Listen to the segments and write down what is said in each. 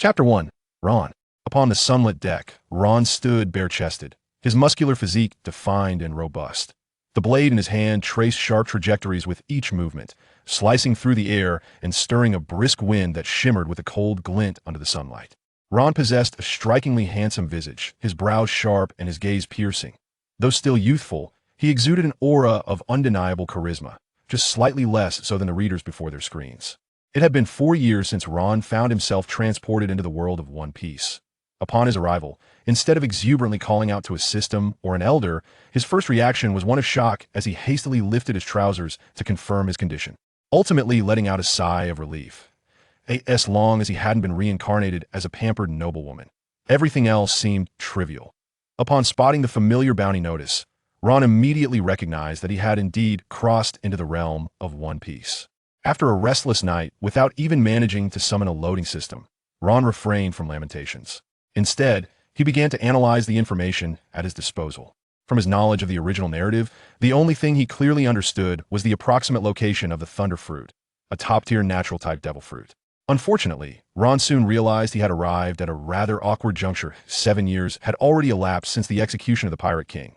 Chapter 1. Ron. Upon the sunlit deck, Ron stood bare-chested, his muscular physique defined and robust. The blade in his hand traced sharp trajectories with each movement, slicing through the air and stirring a brisk wind that shimmered with a cold glint under the sunlight. Ron possessed a strikingly handsome visage, his brows sharp and his gaze piercing. Though still youthful, he exuded an aura of undeniable charisma, just slightly less so than the readers before their screens. It had been 4 years since Ron found himself transported into the world of One Piece. Upon his arrival, instead of exuberantly calling out to a system or an elder, his first reaction was one of shock as he hastily lifted his trousers to confirm his condition, ultimately letting out a sigh of relief. As long as he hadn't been reincarnated as a pampered noblewoman. Everything else seemed trivial. Upon spotting the familiar bounty notice, Ron immediately recognized that he had indeed crossed into the realm of One Piece. After a restless night, without even managing to summon a loading system, Ron refrained from lamentations. Instead, he began to analyze the information at his disposal. From his knowledge of the original narrative, the only thing he clearly understood was the approximate location of the Thunder Fruit, a top-tier natural-type devil fruit. Unfortunately, Ron soon realized he had arrived at a rather awkward juncture. 7 years had already elapsed since the execution of the Pirate King.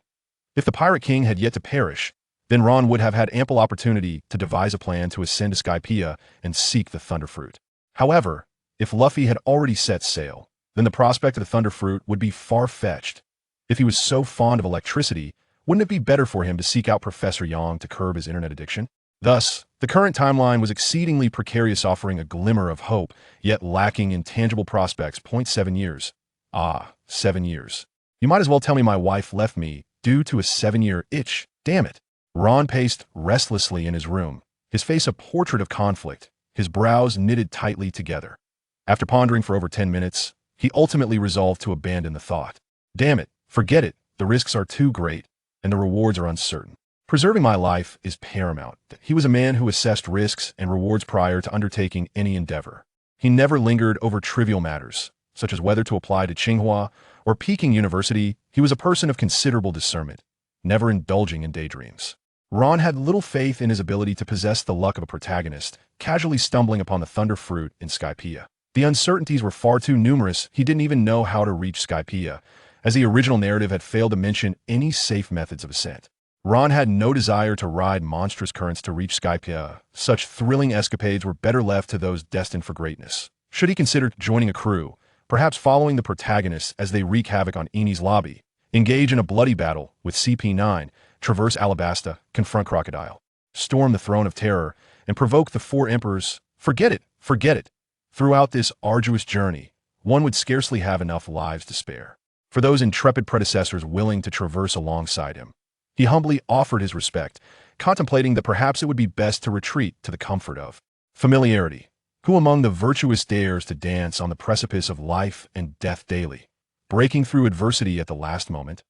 If the Pirate King had yet to perish, then Ron would have had ample opportunity to devise a plan to ascend to Skypiea and seek the Thunder Fruit. However, if Luffy had already set sail, then the prospect of the Thunder Fruit would be far-fetched. If he was so fond of electricity, wouldn't it be better for him to seek out Professor Yang to curb his internet addiction? Thus, the current timeline was exceedingly precarious, offering a glimmer of hope, yet lacking in tangible prospects. 7 years. 7 years. You might as well tell me my wife left me due to a 7-year itch. Damn it. Ron paced restlessly in his room, his face a portrait of conflict, his brows knitted tightly together. After pondering for over 10 minutes, he ultimately resolved to abandon the thought. Damn it, forget it, the risks are too great, and the rewards are uncertain. Preserving my life is paramount. He was a man who assessed risks and rewards prior to undertaking any endeavor. He never lingered over trivial matters, such as whether to apply to Tsinghua or Peking University. He was a person of considerable discernment, never indulging in daydreams. Ron had little faith in his ability to possess the luck of a protagonist, casually stumbling upon the Thunder Fruit in Skypiea. The uncertainties were far too numerous. He didn't even know how to reach Skypiea, as the original narrative had failed to mention any safe methods of ascent. Ron had no desire to ride monstrous currents to reach Skypiea. Such thrilling escapades were better left to those destined for greatness. Should he consider joining a crew, perhaps following the protagonists as they wreak havoc on Eni's lobby, engage in a bloody battle with CP9, traverse Alabasta, confront Crocodile, storm the Throne of Terror, and provoke the 4 Emperors? Forget it, forget it. Throughout this arduous journey, one would scarcely have enough lives to spare for those intrepid predecessors willing to traverse alongside him. He humbly offered his respect, contemplating that perhaps it would be best to retreat to the comfort of familiarity. Who among the virtuous dares to dance on the precipice of life and death daily, breaking through adversity at the last moment?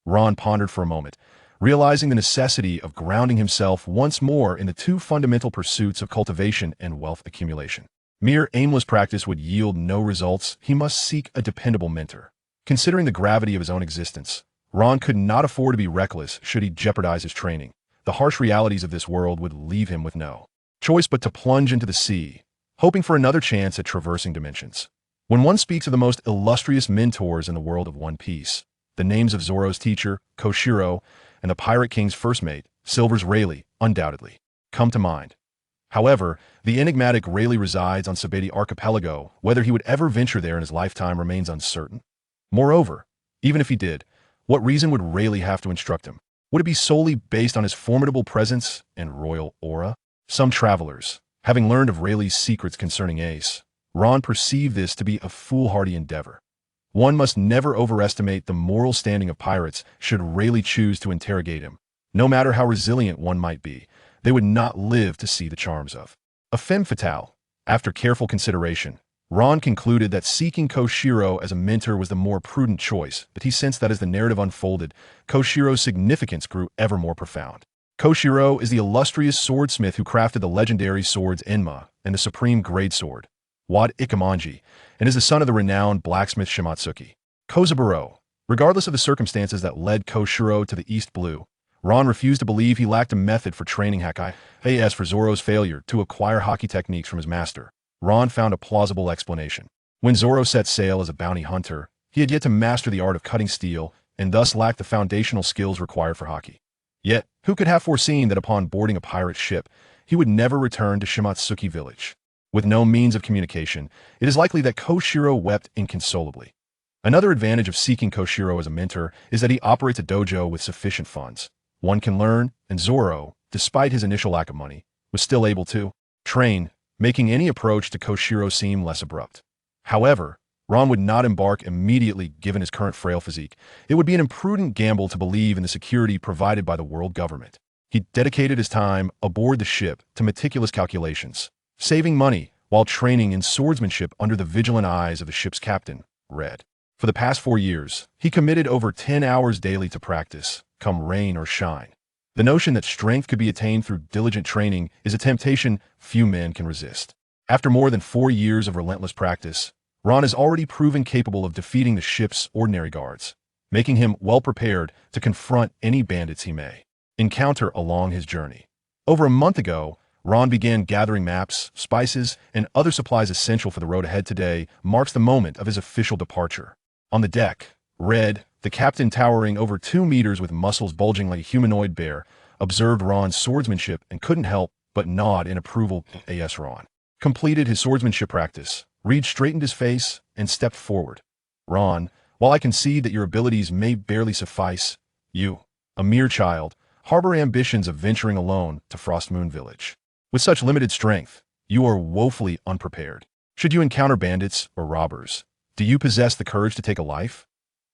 Ron pondered for a moment, realizing the necessity of grounding himself once more in the 2 fundamental pursuits of cultivation and wealth accumulation. Mere aimless practice would yield no results. He must seek a dependable mentor. Considering the gravity of his own existence, Ron could not afford to be reckless should he jeopardize his training. The harsh realities of this world would leave him with no choice but to plunge into the sea, hoping for another chance at traversing dimensions. When one speaks of the most illustrious mentors in the world of One Piece, the names of Zoro's teacher, Koshiro, and the Pirate King's first mate, Silver's Rayleigh, undoubtedly come to mind. However, the enigmatic Rayleigh resides on Sabeti Archipelago. Whether he would ever venture there in his lifetime remains uncertain. Moreover, even if he did, what reason would Rayleigh have to instruct him? Would it be solely based on his formidable presence and royal aura? Some travelers, having learned of Rayleigh's secrets concerning Ace, Ron perceived this to be a foolhardy endeavor. One must never overestimate the moral standing of pirates should Rayleigh choose to interrogate him. No matter how resilient one might be, they would not live to see the charms of a femme fatale. After careful consideration, Ron concluded that seeking Koshiro as a mentor was the more prudent choice, but he sensed that as the narrative unfolded, Koshiro's significance grew ever more profound. Koshiro is the illustrious swordsmith who crafted the legendary swords Enma and the supreme greatsword, Wad Ikamanji, and is the son of the renowned blacksmith Shimatsuki Kozaburo. Regardless of the circumstances that led Koshiro to the East Blue, Ron refused to believe he lacked a method for training Haki. As for Zoro's failure to acquire hockey techniques from his master, Ron found a plausible explanation. When Zoro set sail as a bounty hunter, he had yet to master the art of cutting steel and thus lacked the foundational skills required for hockey. Yet, who could have foreseen that upon boarding a pirate ship, he would never return to Shimatsuki village? With no means of communication, it is likely that Koshiro wept inconsolably. Another advantage of seeking Koshiro as a mentor is that he operates a dojo with sufficient funds. One can learn, and Zoro, despite his initial lack of money, was still able to train, making any approach to Koshiro seem less abrupt. However, Ron would not embark immediately given his current frail physique. It would be an imprudent gamble to believe in the security provided by the world government. He dedicated his time aboard the ship to meticulous calculations, saving money while training in swordsmanship under the vigilant eyes of the ship's captain, Red. For the past 4 years, he committed over 10 hours daily to practice, come rain or shine. The notion that strength could be attained through diligent training is a temptation few men can resist. After more than 4 years of relentless practice, Ron is already proven capable of defeating the ship's ordinary guards, making him well prepared to confront any bandits he may encounter along his journey. Over a month ago, Ron began gathering maps, spices, and other supplies essential for the road ahead. Today marks the moment of his official departure. On the deck, Red, the captain towering over 2 meters with muscles bulging like a humanoid bear, observed Ron's swordsmanship and couldn't help but nod in approval. As Ron completed his swordsmanship practice, Reed straightened his face and stepped forward. Ron, while I concede that your abilities may barely suffice, you, a mere child, harbor ambitions of venturing alone to Frostmoon Village. With such limited strength, you are woefully unprepared. Should you encounter bandits or robbers, do you possess the courage to take a life?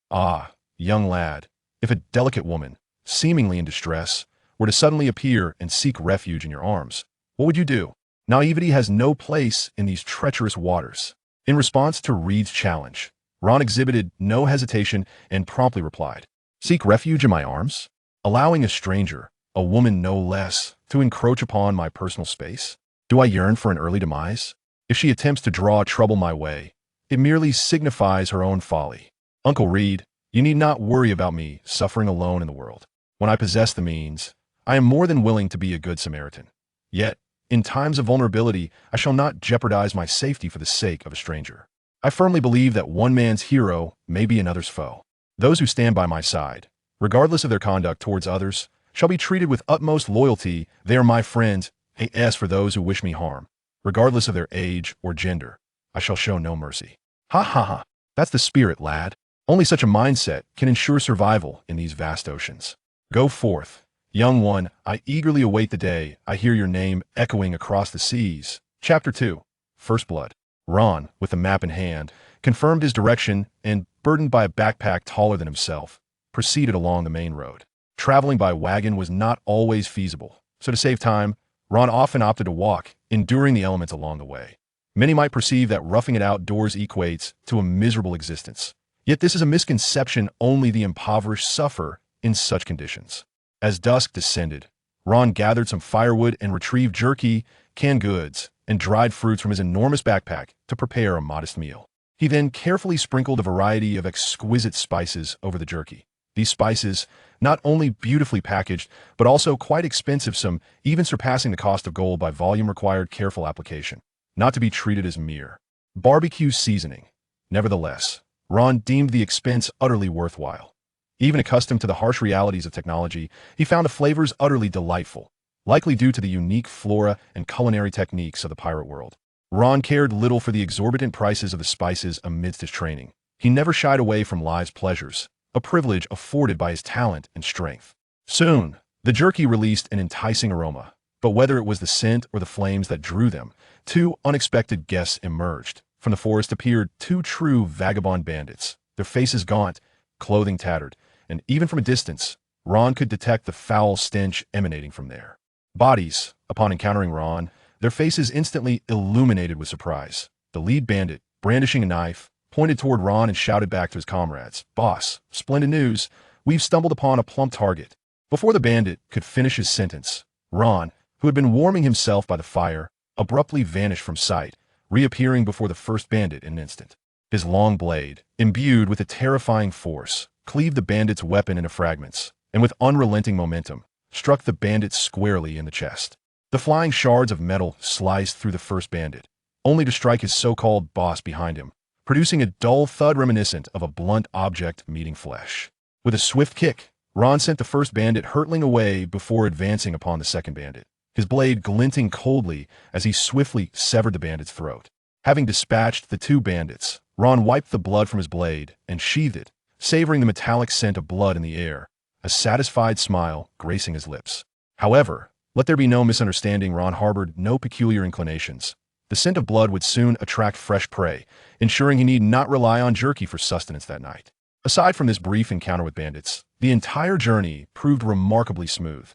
Ah, young lad, if a delicate woman, seemingly in distress, were to suddenly appear and seek refuge in your arms, what would you do? Naivety has no place in these treacherous waters. In response to Reed's challenge, Ron exhibited no hesitation and promptly replied, "Seek refuge in my arms? Allowing a stranger, a woman no less, to encroach upon my personal space? Do I yearn for an early demise? If she attempts to draw trouble my way, it merely signifies her own folly. Uncle Reed, you need not worry about me suffering alone in the world. When I possess the means, I am more than willing to be a good Samaritan. Yet, in times of vulnerability, I shall not jeopardize my safety for the sake of a stranger. I firmly believe that one man's hero may be another's foe. Those who stand by my side, regardless of their conduct towards others, shall be treated with utmost loyalty. They are my friends. As for those who wish me harm, regardless of their age or gender, I shall show no mercy." Ha ha ha. That's the spirit, lad. Only such a mindset can ensure survival in these vast oceans. Go forth, young one. I eagerly await the day I hear your name echoing across the seas. Chapter 2. First Blood. Ron, with the map in hand, confirmed his direction and, burdened by a backpack taller than himself, proceeded along the main road. Traveling by wagon was not always feasible, so to save time, Ron often opted to walk, enduring the elements along the way. Many might perceive that roughing it outdoors equates to a miserable existence. Yet this is a misconception only the impoverished suffer in such conditions. As dusk descended, Ron gathered some firewood and retrieved jerky, canned goods, and dried fruits from his enormous backpack to prepare a modest meal. He then carefully sprinkled a variety of exquisite spices over the jerky. These spices, not only beautifully packaged, but also quite expensive, some even surpassing the cost of gold by volume, required careful application, not to be treated as mere barbecue seasoning. Nevertheless, Ron deemed the expense utterly worthwhile. Even accustomed to the harsh realities of technology, he found the flavors utterly delightful, likely due to the unique flora and culinary techniques of the pirate world. Ron cared little for the exorbitant prices of the spices amidst his training. He never shied away from life's pleasures, a privilege afforded by his talent and strength. Soon, the jerky released an enticing aroma, but whether it was the scent or the flames that drew them, 2 unexpected guests emerged. From the forest appeared 2 true vagabond bandits, their faces gaunt, clothing tattered, and even from a distance, Ron could detect the foul stench emanating from their bodies. Upon encountering Ron, their faces instantly illuminated with surprise. The lead bandit, brandishing a knife, pointed toward Ron and shouted back to his comrades, "Boss, splendid news. We've stumbled upon a plump target." Before the bandit could finish his sentence, Ron, who had been warming himself by the fire, abruptly vanished from sight, reappearing before the first bandit in an instant. His long blade, imbued with a terrifying force, cleaved the bandit's weapon into fragments, and with unrelenting momentum, struck the bandit squarely in the chest. The flying shards of metal sliced through the first bandit, only to strike his so-called boss behind him, producing a dull thud reminiscent of a blunt object meeting flesh. With a swift kick, Ron sent the first bandit hurtling away before advancing upon the second bandit, his blade glinting coldly as he swiftly severed the bandit's throat. Having dispatched the two bandits, Ron wiped the blood from his blade and sheathed it, savoring the metallic scent of blood in the air, a satisfied smile gracing his lips. However, let there be no misunderstanding, Ron harbored no peculiar inclinations. The scent of blood would soon attract fresh prey, ensuring he need not rely on jerky for sustenance that night. Aside from this brief encounter with bandits, the entire journey proved remarkably smooth.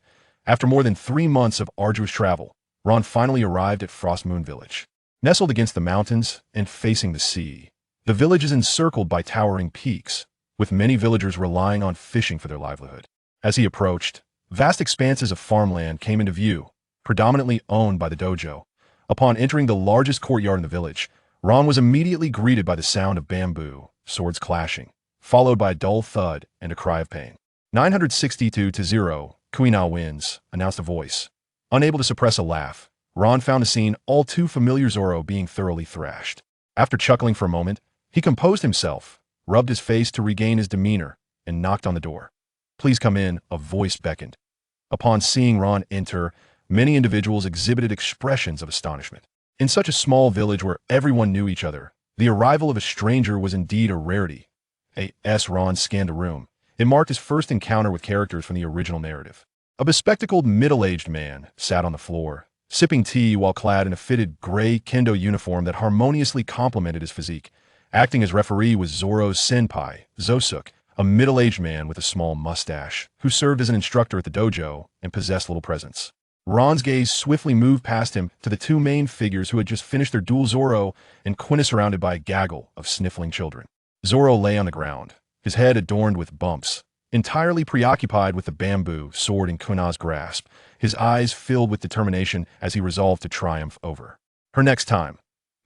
After more than 3 months of arduous travel, Ron finally arrived at Frost Moon Village. Nestled against the mountains and facing the sea, the village is encircled by towering peaks, with many villagers relying on fishing for their livelihood. As he approached, vast expanses of farmland came into view, predominantly owned by the dojo. Upon entering the largest courtyard in the village, Ron was immediately greeted by the sound of bamboo, swords clashing, followed by a dull thud and a cry of pain. 962-0, Kuina wins, announced a voice. Unable to suppress a laugh, Ron found the scene all too familiar, Zoro being thoroughly thrashed. After chuckling for a moment, he composed himself, rubbed his face to regain his demeanor, and knocked on the door. "Please come in," a voice beckoned. Upon seeing Ron enter, many individuals exhibited expressions of astonishment. In such a small village where everyone knew each other, the arrival of a stranger was indeed a rarity. Ron scanned the room. It marked his first encounter with characters from the original narrative. A bespectacled middle-aged man sat on the floor, sipping tea while clad in a fitted gray kendo uniform that harmoniously complemented his physique. Acting as referee was Zoro's senpai, Zosuk, a middle-aged man with a small mustache, who served as an instructor at the dojo and possessed little presence. Ron's gaze swiftly moved past him to the two main figures who had just finished their duel, Zoro and Kuina, surrounded by a gaggle of sniffling children. Zoro lay on the ground, his head adorned with bumps, entirely preoccupied with the bamboo sword in Kuina's grasp, his eyes filled with determination as he resolved to triumph over her next time.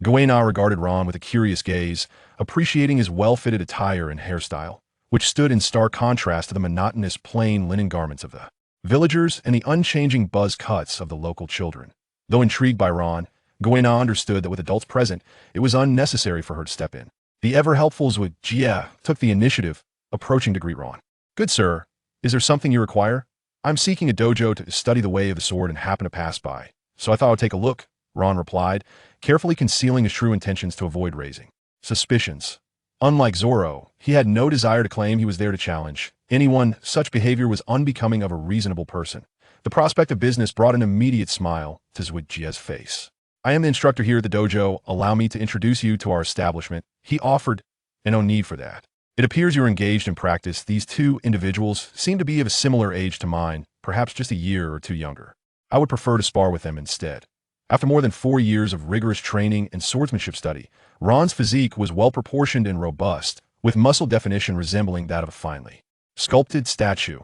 Kuina regarded Ron with a curious gaze, appreciating his well-fitted attire and hairstyle, which stood in stark contrast to the monotonous plain linen garments of the villagers and the unchanging buzz cuts of the local children. Though intrigued by Ron, Kuina understood that with adults present, it was unnecessary for her to step in. The ever-helpful Jie took the initiative, approaching to greet Ron. "Good sir, is there something you require? I'm seeking a dojo to study the way of the sword and happen to pass by, so I thought I'd take a look," Ron replied, carefully concealing his true intentions to avoid raising suspicions. Unlike Zoro, he had no desire to claim he was there to challenge anyone. Such behavior was unbecoming of a reasonable person. The prospect of business brought an immediate smile to Jie's face. "I am the instructor here at the dojo. Allow me to introduce you to our establishment," he offered, and no need for that. "It appears you're engaged in practice." These two individuals seemed to be of a similar age to mine, perhaps just a year or two younger. I would prefer to spar with them instead. After more than 4 years of rigorous training and swordsmanship study, Ron's physique was well-proportioned and robust, with muscle definition resembling that of a finely sculpted statue.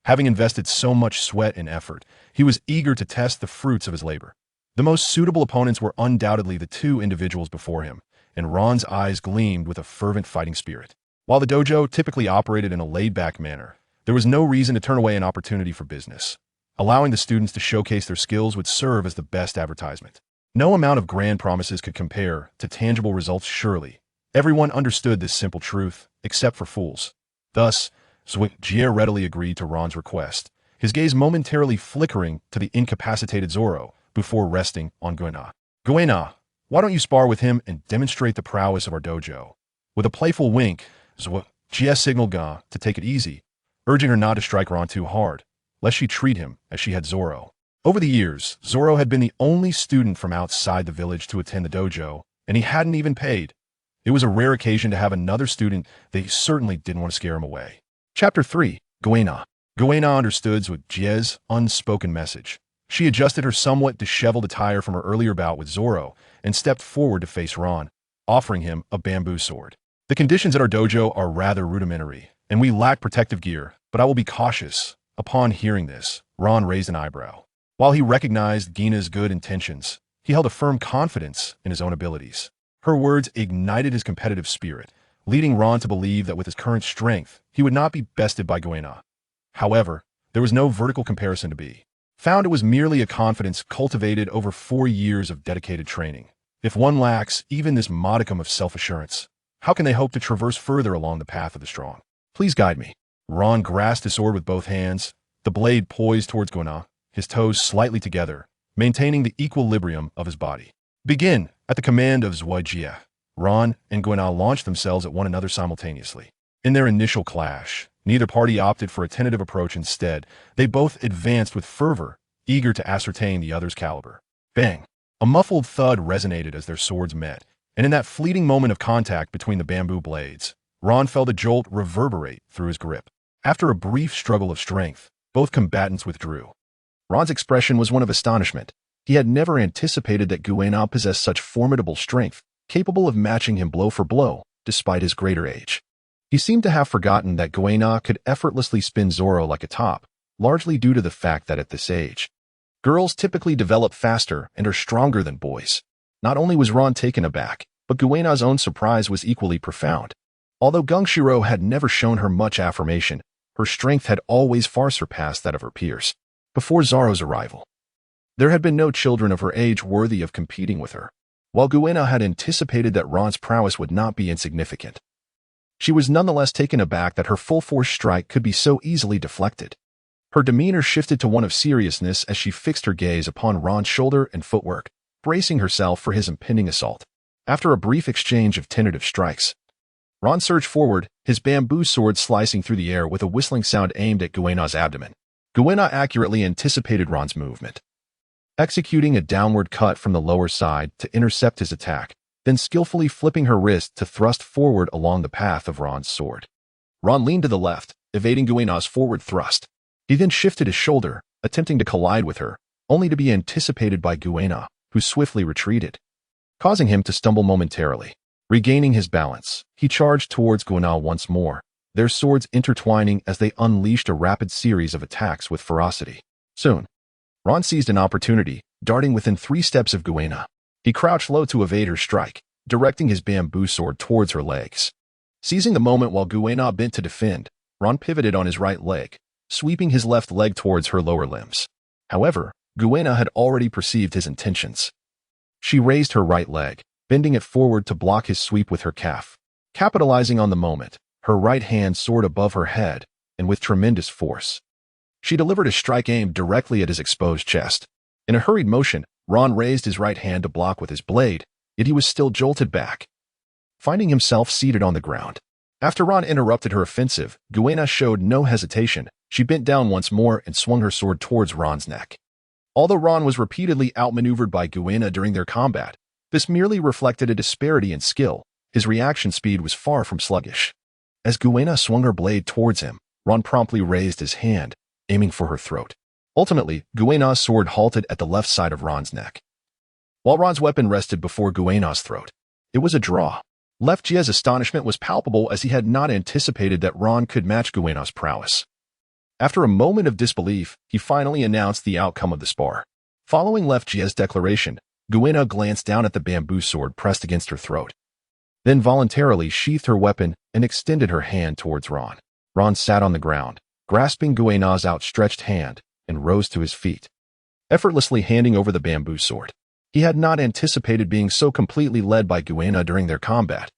Having invested so much sweat and effort, he was eager to test the fruits of his labor. The most suitable opponents were undoubtedly the two individuals before him, and Ron's eyes gleamed with a fervent fighting spirit. While the dojo typically operated in a laid-back manner, there was no reason to turn away an opportunity for business. Allowing the students to showcase their skills would serve as the best advertisement. No amount of grand promises could compare to tangible results, surely. Everyone understood this simple truth, except for fools. Thus, Jie readily agreed to Ron's request, his gaze momentarily flickering to the incapacitated Zoro before resting on Kuina. "Kuina, why don't you spar with him and demonstrate the prowess of our dojo?" With a playful wink, Jie signaled Ga to take it easy, urging her not to strike Ron too hard, lest she treat him as she had Zoro. Over the years, Zoro had been the only student from outside the village to attend the dojo, and he hadn't even paid. It was a rare occasion to have another student. They certainly didn't want to scare him away. Chapter 3. Kuina. Kuina understood Jie's unspoken message. She adjusted her somewhat disheveled attire from her earlier bout with Zoro and stepped forward to face Ron, offering him a bamboo sword. "The conditions at our dojo are rather rudimentary, and we lack protective gear, but I will be cautious." Upon hearing this, Ron raised an eyebrow. While he recognized Gina's good intentions, he held a firm confidence in his own abilities. Her words ignited his competitive spirit, leading Ron to believe that with his current strength, he would not be bested by Kuina. However, there was no vertical comparison to be found. It was merely a confidence cultivated over 4 years of dedicated training. If one lacks even this modicum of self-assurance, how can they hope to traverse further along the path of the strong? Please guide me. Ron grasped his sword with both hands, the blade poised towards Kuina, his toes slightly together, maintaining the equilibrium of his body. Begin! At the command of Zhuai, Ron and Kuina launched themselves at one another simultaneously. In their initial clash, neither party opted for a tentative approach. Instead, they both advanced with fervor, eager to ascertain the other's caliber. Bang! A muffled thud resonated as their swords met, and in that fleeting moment of contact between the bamboo blades, Ron felt a jolt reverberate through his grip. After a brief struggle of strength, both combatants withdrew. Ron's expression was one of astonishment. He had never anticipated that Kuina possessed such formidable strength, capable of matching him blow for blow, despite his greater age. He seemed to have forgotten that Kuina could effortlessly spin Zoro like a top, largely due to the fact that at this age, girls typically develop faster and are stronger than boys. Not only was Ron taken aback, but Kuina's own surprise was equally profound. Although Geng Silang had never shown her much affirmation, her strength had always far surpassed that of her peers. Before Zoro's arrival, there had been no children of her age worthy of competing with her. While Kuina had anticipated that Ron's prowess would not be insignificant, she was nonetheless taken aback that her full-force strike could be so easily deflected. Her demeanor shifted to one of seriousness as she fixed her gaze upon Ron's shoulder and footwork, bracing herself for his impending assault. After a brief exchange of tentative strikes, Ron surged forward, his bamboo sword slicing through the air with a whistling sound aimed at Kuina's abdomen. Kuina accurately anticipated Ron's movement, executing a downward cut from the lower side to intercept his attack, then skillfully flipping her wrist to thrust forward along the path of Ron's sword. Ron leaned to the left, evading Kuina's forward thrust. He then shifted his shoulder, attempting to collide with her, only to be anticipated by Kuina, who swiftly retreated, causing him to stumble momentarily. Regaining his balance, he charged towards Kuina once more, their swords intertwining as they unleashed a rapid series of attacks with ferocity. Soon, Ron seized an opportunity, darting within 3 steps of Kuina. He crouched low to evade her strike, directing his bamboo sword towards her legs. Seizing the moment while Kuina bent to defend, Ron pivoted on his right leg, sweeping his left leg towards her lower limbs. However, Kuina had already perceived his intentions. She raised her right leg, bending it forward to block his sweep with her calf. Capitalizing on the moment, her right hand soared above her head, and with tremendous force, she delivered a strike aimed directly at his exposed chest. In a hurried motion, Ron raised his right hand to block with his blade, yet he was still jolted back, finding himself seated on the ground. After Ron interrupted her offensive, Kuina showed no hesitation. She bent down once more and swung her sword towards Ron's neck. Although Ron was repeatedly outmaneuvered by Kuina during their combat, this merely reflected a disparity in skill. His reaction speed was far from sluggish. As Kuina swung her blade towards him, Ron promptly raised his hand, aiming for her throat. Ultimately, Kuina's sword halted at the left side of Ron's neck, while Ron's weapon rested before Kuina's throat. It was a draw. Left Jia's astonishment was palpable as he had not anticipated that Ron could match Kuina's prowess. After a moment of disbelief, he finally announced the outcome of the spar. Following Left Jia's declaration, Kuina glanced down at the bamboo sword pressed against her throat, then voluntarily sheathed her weapon and extended her hand towards Ron. Ron sat on the ground, grasping Kuina's outstretched hand, and rose to his feet, effortlessly handing over the bamboo sword. He had not anticipated being so completely led by Kuina during their combat.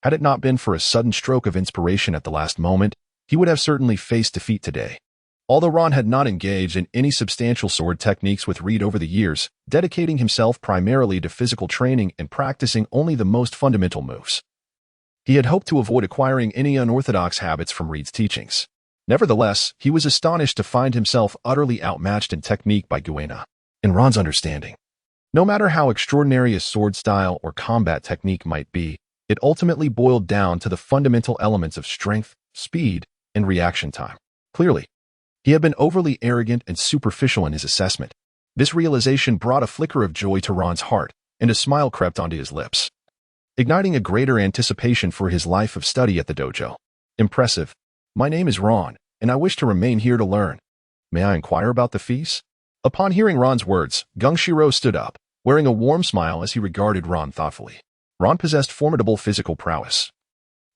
Had it not been for a sudden stroke of inspiration at the last moment, he would have certainly faced defeat today. Although Ron had not engaged in any substantial sword techniques with Reed over the years, dedicating himself primarily to physical training and practicing only the most fundamental moves, he had hoped to avoid acquiring any unorthodox habits from Reed's teachings. Nevertheless, he was astonished to find himself utterly outmatched in technique by Kuina. In Ron's understanding, no matter how extraordinary a sword style or combat technique might be, it ultimately boiled down to the fundamental elements of strength, speed, and reaction time. Clearly, he had been overly arrogant and superficial in his assessment. This realization brought a flicker of joy to Ron's heart, and a smile crept onto his lips, igniting a greater anticipation for his life of study at the dojo. Impressive. My name is Ron, and I wish to remain here to learn. May I inquire about the fees? Upon hearing Ron's words, Geng Silang stood up, wearing a warm smile as he regarded Ron thoughtfully. Ron possessed formidable physical prowess,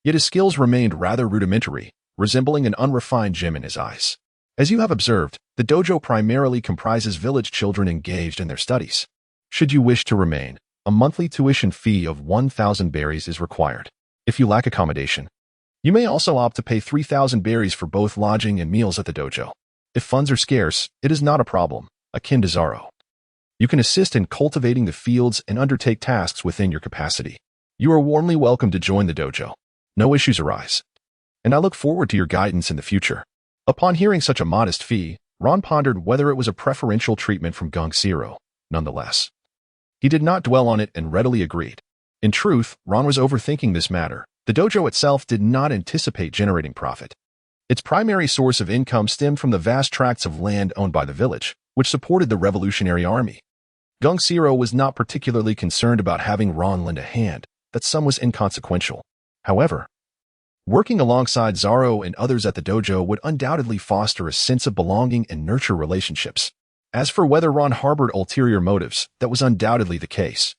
yet his skills remained rather rudimentary, resembling an unrefined gem in his eyes. As you have observed, the dojo primarily comprises village children engaged in their studies. Should you wish to remain, a monthly tuition fee of 1,000 berries is required. If you lack accommodation, you may also opt to pay 3,000 berries for both lodging and meals at the dojo. If funds are scarce, it is not a problem, akin to Zoro. You can assist in cultivating the fields and undertake tasks within your capacity. You are warmly welcome to join the dojo. No issues arise, and I look forward to your guidance in the future. Upon hearing such a modest fee, Ron pondered whether it was a preferential treatment from Geng Silang. Nonetheless, he did not dwell on it and readily agreed. In truth, Ron was overthinking this matter. The dojo itself did not anticipate generating profit. Its primary source of income stemmed from the vast tracts of land owned by the village, which supported the Revolutionary Army. Geng Silang was not particularly concerned about having Ron lend a hand. That sum was inconsequential. However, working alongside Zoro and others at the dojo would undoubtedly foster a sense of belonging and nurture relationships. As for whether Ron harbored ulterior motives, that was undoubtedly the case.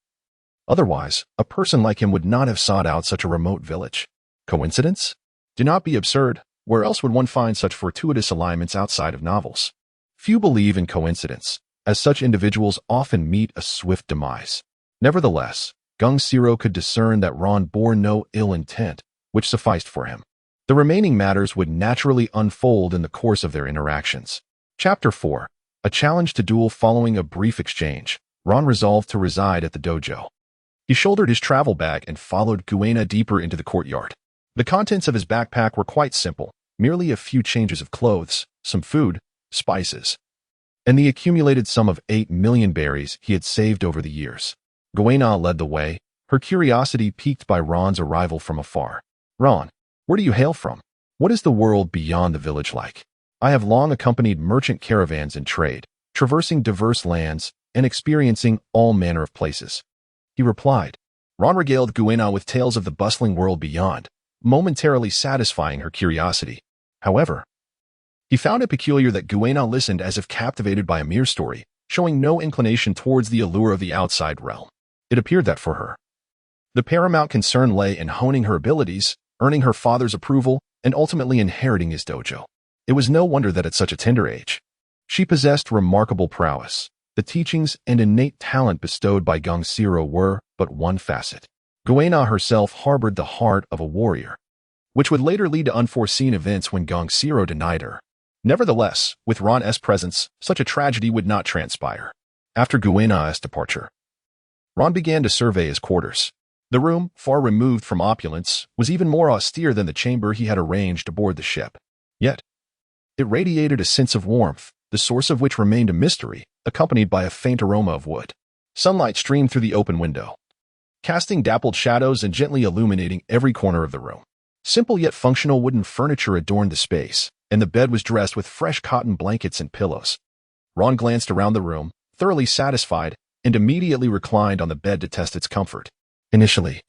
Otherwise, a person like him would not have sought out such a remote village. Coincidence? Do not be absurd. Where else would one find such fortuitous alignments outside of novels? Few believe in coincidence, as such individuals often meet a swift demise. Nevertheless, Geng Silang could discern that Ron bore no ill intent, which sufficed for him. The remaining matters would naturally unfold in the course of their interactions. Chapter 4. A challenge to duel. Following a brief exchange, Ron resolved to reside at the dojo. He shouldered his travel bag and followed Kuina deeper into the courtyard. The contents of his backpack were quite simple, merely a few changes of clothes, some food, spices, and the accumulated sum of 8 million berries he had saved over the years. Kuina led the way, her curiosity piqued by Ron's arrival from afar. Ron, where do you hail from? What is the world beyond the village like? I have long accompanied merchant caravans in trade, traversing diverse lands and experiencing all manner of places. He replied. Ron regaled Kuina with tales of the bustling world beyond, momentarily satisfying her curiosity. However, he found it peculiar that Kuina listened as if captivated by a mere story, showing no inclination towards the allure of the outside realm. It appeared that for her, the paramount concern lay in honing her abilities, earning her father's approval, and ultimately inheriting his dojo. It was no wonder that at such a tender age, she possessed remarkable prowess. The teachings and innate talent bestowed by Geng Silang were but one facet. Kuina herself harbored the heart of a warrior, which would later lead to unforeseen events when Geng Silang denied her. Nevertheless, with Ron's presence, such a tragedy would not transpire. After Kuina's departure, Ron began to survey his quarters. The room, far removed from opulence, was even more austere than the chamber he had arranged aboard the ship. Yet, it radiated a sense of warmth, the source of which remained a mystery, accompanied by a faint aroma of wood. Sunlight streamed through the open window, casting dappled shadows and gently illuminating every corner of the room. Simple yet functional wooden furniture adorned the space, and the bed was dressed with fresh cotton blankets and pillows. Ron glanced around the room, thoroughly satisfied, and immediately reclined on the bed to test its comfort. Initially,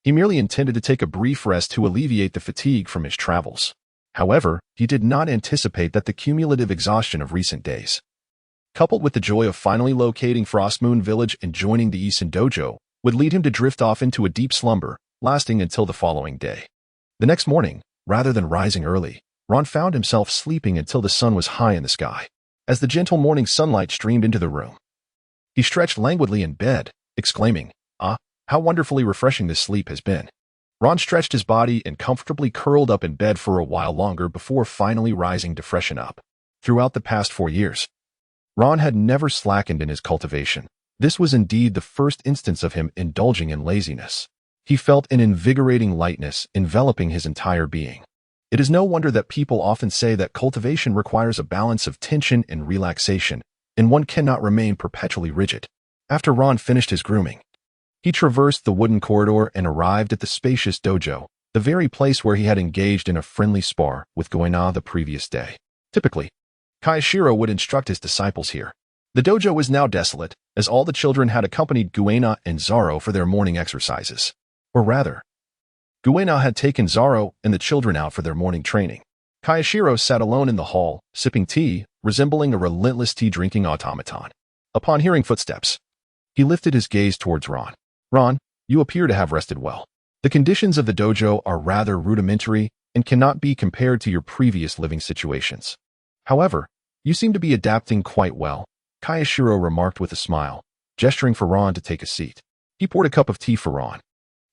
he merely intended to take a brief rest to alleviate the fatigue from his travels. However, he did not anticipate that the cumulative exhaustion of recent days, coupled with the joy of finally locating Frostmoon Village and joining the Isen Dojo, would lead him to drift off into a deep slumber, lasting until the following day. The next morning, rather than rising early, Ron found himself sleeping until the sun was high in the sky. As the gentle morning sunlight streamed into the room, he stretched languidly in bed, exclaiming, "Ah, how wonderfully refreshing this sleep has been." Ron stretched his body and comfortably curled up in bed for a while longer before finally rising to freshen up. Throughout the past 4 years, Ron had never slackened in his cultivation. This was indeed the first instance of him indulging in laziness. He felt an invigorating lightness enveloping his entire being. It is no wonder that people often say that cultivation requires a balance of tension and relaxation, and one cannot remain perpetually rigid. After Ron finished his grooming, he traversed the wooden corridor and arrived at the spacious dojo, the very place where he had engaged in a friendly spar with Kuina the previous day. Typically, Kaishiro would instruct his disciples here. The dojo was now desolate, as all the children had accompanied Kuina and Zoro for their morning exercises. Or rather, Kuina had taken Zoro and the children out for their morning training. Kaishiro sat alone in the hall, sipping tea, resembling a relentless tea-drinking automaton. Upon hearing footsteps, he lifted his gaze towards Ron. "Ron, you appear to have rested well. The conditions of the dojo are rather rudimentary and cannot be compared to your previous living situations. However, you seem to be adapting quite well," Kaishiro remarked with a smile, gesturing for Ron to take a seat. He poured a cup of tea for Ron,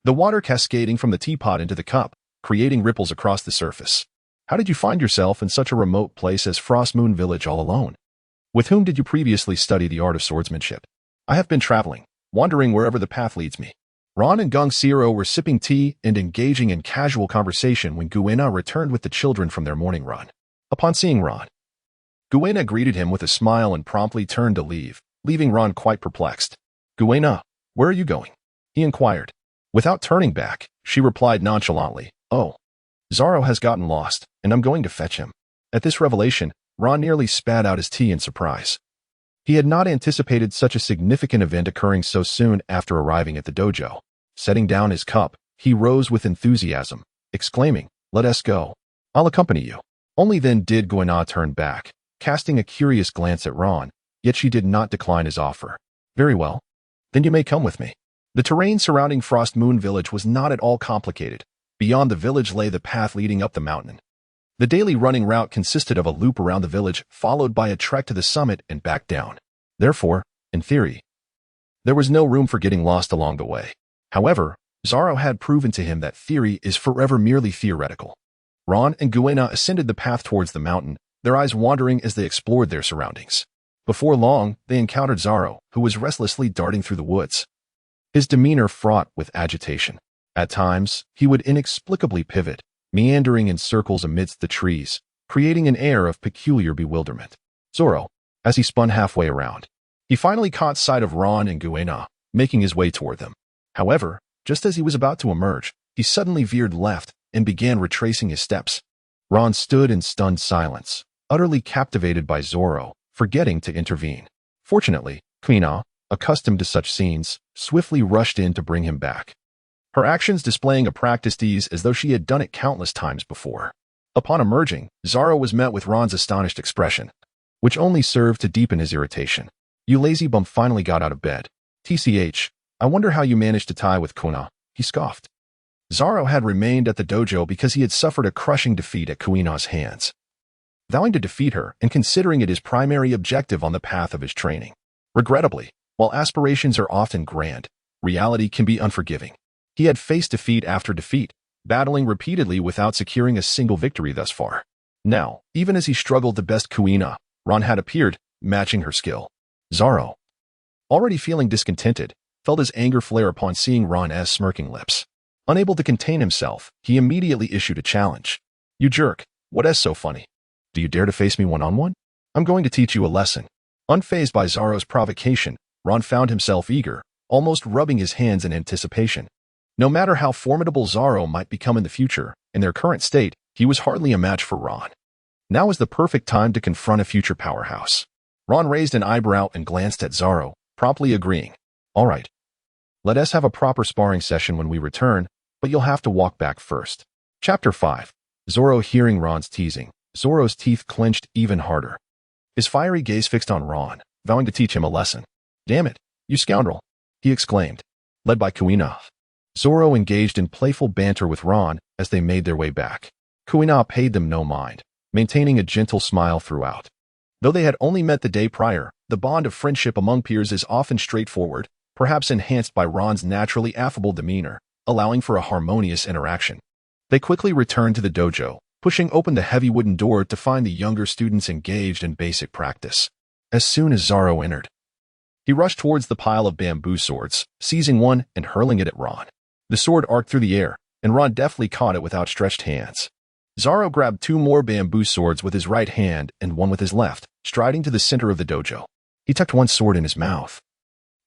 the water cascading from the teapot into the cup, creating ripples across the surface. How did you find yourself in such a remote place as Frost Moon Village all alone? With whom did you previously study the art of swordsmanship? I have been traveling, wandering wherever the path leads me. Ron and Geng Silang were sipping tea and engaging in casual conversation when Kuina returned with the children from their morning run. Upon seeing Ron, Kuina greeted him with a smile and promptly turned to leave, leaving Ron quite perplexed. Kuina, where are you going? He inquired. Without turning back, she replied nonchalantly, Oh, Zoro has gotten lost, and I'm going to fetch him. At this revelation, Ron nearly spat out his tea in surprise. He had not anticipated such a significant event occurring so soon after arriving at the dojo. Setting down his cup, he rose with enthusiasm, exclaiming, Let us go. I'll accompany you. Only then did Kuina turn back, casting a curious glance at Ron, yet she did not decline his offer. Very well. Then you may come with me. The terrain surrounding Frost Moon Village was not at all complicated. Beyond the village lay the path leading up the mountain. The daily running route consisted of a loop around the village, followed by a trek to the summit and back down. Therefore, in theory, there was no room for getting lost along the way. However, Zoro had proven to him that theory is forever merely theoretical. Ron and Kuina ascended the path towards the mountain, their eyes wandering as they explored their surroundings. Before long, they encountered Zoro, who was restlessly darting through the woods. His demeanor fraught with agitation. At times, he would inexplicably pivot, meandering in circles amidst the trees, creating an air of peculiar bewilderment. Zoro, as he spun halfway around, he finally caught sight of Ron and Kuina, making his way toward them. However, just as he was about to emerge, he suddenly veered left and began retracing his steps. Ron stood in stunned silence, utterly captivated by Zoro, forgetting to intervene. Fortunately, Kuina, accustomed to such scenes, swiftly rushed in to bring him back. Her actions displaying a practiced ease as though she had done it countless times before. Upon emerging, Zoro was met with Ron's astonished expression, which only served to deepen his irritation. You lazy bum finally got out of bed. TCH, I wonder how you managed to tie with Kuina, he scoffed. Zoro had remained at the dojo because he had suffered a crushing defeat at Kuina's hands. Vowing to defeat her and considering it his primary objective on the path of his training. Regrettably, while aspirations are often grand, reality can be unforgiving. He had faced defeat after defeat, battling repeatedly without securing a single victory thus far. Now, even as he struggled to best Kuina, Ron had appeared, matching her skill. Zoro, already feeling discontented, felt his anger flare upon seeing Ron's smirking lips. Unable to contain himself, he immediately issued a challenge. You jerk, what's so funny? Do you dare to face me one-on-one? I'm going to teach you a lesson. Unfazed by Zoro's provocation, Ron found himself eager, almost rubbing his hands in anticipation. No matter how formidable Zoro might become in the future, in their current state, he was hardly a match for Ron. Now was the perfect time to confront a future powerhouse. Ron raised an eyebrow and glanced at Zoro, promptly agreeing. All right. Let us have a proper sparring session when we return, but you'll have to walk back first. Chapter 5. Zoro hearing Ron's teasing, Zoro's teeth clenched even harder. His fiery gaze fixed on Ron, vowing to teach him a lesson. Damn it, you scoundrel, he exclaimed. Led by Kuina, Zoro engaged in playful banter with Ron as they made their way back. Kuina paid them no mind, maintaining a gentle smile throughout. Though they had only met the day prior, the bond of friendship among peers is often straightforward, perhaps enhanced by Ron's naturally affable demeanor, allowing for a harmonious interaction. They quickly returned to the dojo, pushing open the heavy wooden door to find the younger students engaged in basic practice. As soon as Zoro entered, he rushed towards the pile of bamboo swords, seizing one and hurling it at Ron. The sword arced through the air, and Ron deftly caught it with outstretched hands. Zoro grabbed 2 more bamboo swords with his right hand and one with his left, striding to the center of the dojo. He tucked one sword in his mouth,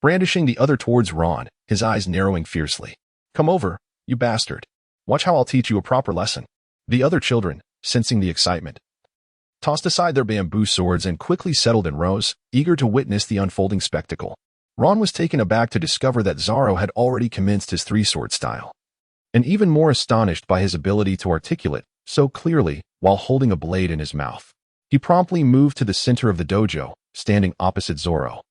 brandishing the other towards Ron, his eyes narrowing fiercely. Come over, you bastard. Watch how I'll teach you a proper lesson. The other children, sensing the excitement, tossed aside their bamboo swords and quickly settled in rows, eager to witness the unfolding spectacle. Ron was taken aback to discover that Zoro had already commenced his 3-sword style, and even more astonished by his ability to articulate so clearly while holding a blade in his mouth. He promptly moved to the center of the dojo, standing opposite Zoro,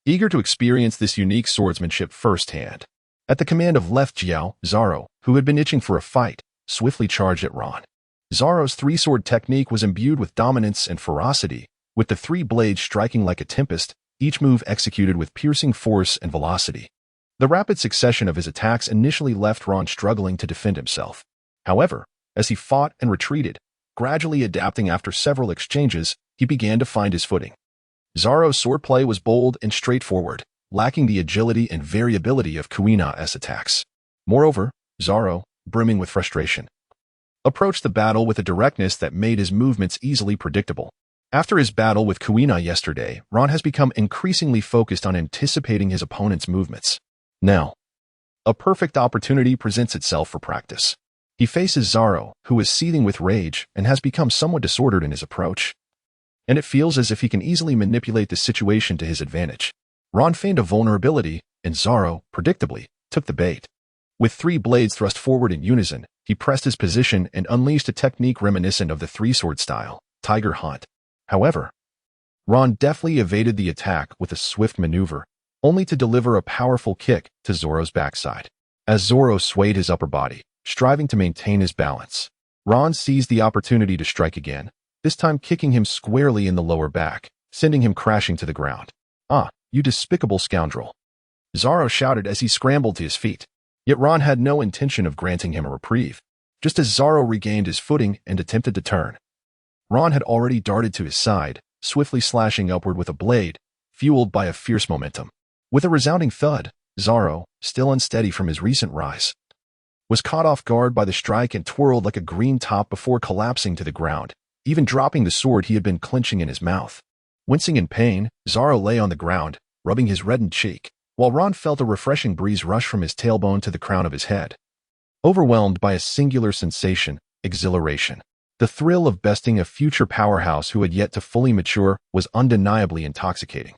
eager to experience this unique swordsmanship firsthand. At the command of Left Jiao, Zoro, who had been itching for a fight, swiftly charged at Ron. Zoro's 3-sword technique was imbued with dominance and ferocity, with the 3 blades striking like a tempest, each move executed with piercing force and velocity. The rapid succession of his attacks initially left Ron struggling to defend himself. However, as he fought and retreated, gradually adapting after several exchanges, he began to find his footing. Zoro's swordplay was bold and straightforward, lacking the agility and variability of Kuina's attacks. Moreover, Zoro, brimming with frustration, approached the battle with a directness that made his movements easily predictable. After his battle with Kuina yesterday, Ron has become increasingly focused on anticipating his opponent's movements. Now, a perfect opportunity presents itself for practice. He faces Zoro, who is seething with rage and has become somewhat disordered in his approach. And it feels as if he can easily manipulate the situation to his advantage. Ron feigned a vulnerability, and Zoro, predictably, took the bait. With 3 blades thrust forward in unison, he pressed his position and unleashed a technique reminiscent of the 3-sword style, Tiger Hunt. However, Ron deftly evaded the attack with a swift maneuver, only to deliver a powerful kick to Zoro's backside. As Zoro swayed his upper body, striving to maintain his balance, Ron seized the opportunity to strike again, this time kicking him squarely in the lower back, sending him crashing to the ground. "Ah, you despicable scoundrel!" Zoro shouted as he scrambled to his feet. Yet Ron had no intention of granting him a reprieve. Just as Zoro regained his footing and attempted to turn, Ron had already darted to his side, swiftly slashing upward with a blade, fueled by a fierce momentum. With a resounding thud, Zoro, still unsteady from his recent rise, was caught off guard by the strike and twirled like a green top before collapsing to the ground, even dropping the sword he had been clenching in his mouth. Wincing in pain, Zoro lay on the ground, rubbing his reddened cheek, while Ron felt a refreshing breeze rush from his tailbone to the crown of his head. Overwhelmed by a singular sensation, exhilaration, the thrill of besting a future powerhouse who had yet to fully mature was undeniably intoxicating.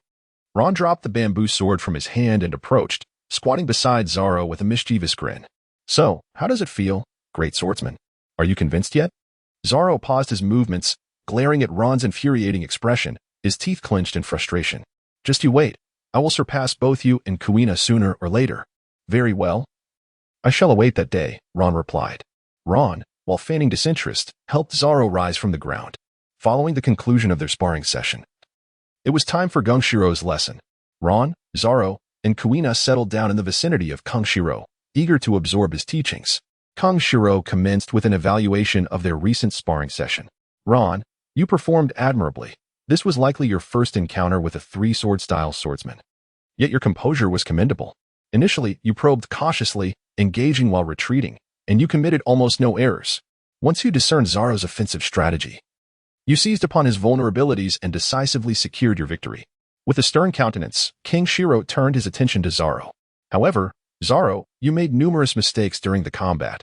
Ron dropped the bamboo sword from his hand and approached, squatting beside Zoro with a mischievous grin. "So, how does it feel, great swordsman? Are you convinced yet?" Zoro paused his movements, glaring at Ron's infuriating expression, his teeth clenched in frustration. "Just you wait. I will surpass both you and Kuina sooner or later." "Very well. I shall await that day," Ron replied. Ron, while feigning disinterest, helped Zoro rise from the ground. Following the conclusion of their sparring session, it was time for Gongshiro's lesson. Ron, Zoro, and Kuina settled down in the vicinity of Kongshiro, eager to absorb his teachings. Kongshiro commenced with an evaluation of their recent sparring session. "Ron, you performed admirably. This was likely your first encounter with a 3-sword style swordsman. Yet your composure was commendable. Initially, you probed cautiously, engaging while retreating, and you committed almost no errors. Once you discerned Zoro's offensive strategy, you seized upon his vulnerabilities and decisively secured your victory." With a stern countenance, King Shiro turned his attention to Zoro. "However, Zoro, you made numerous mistakes during the combat.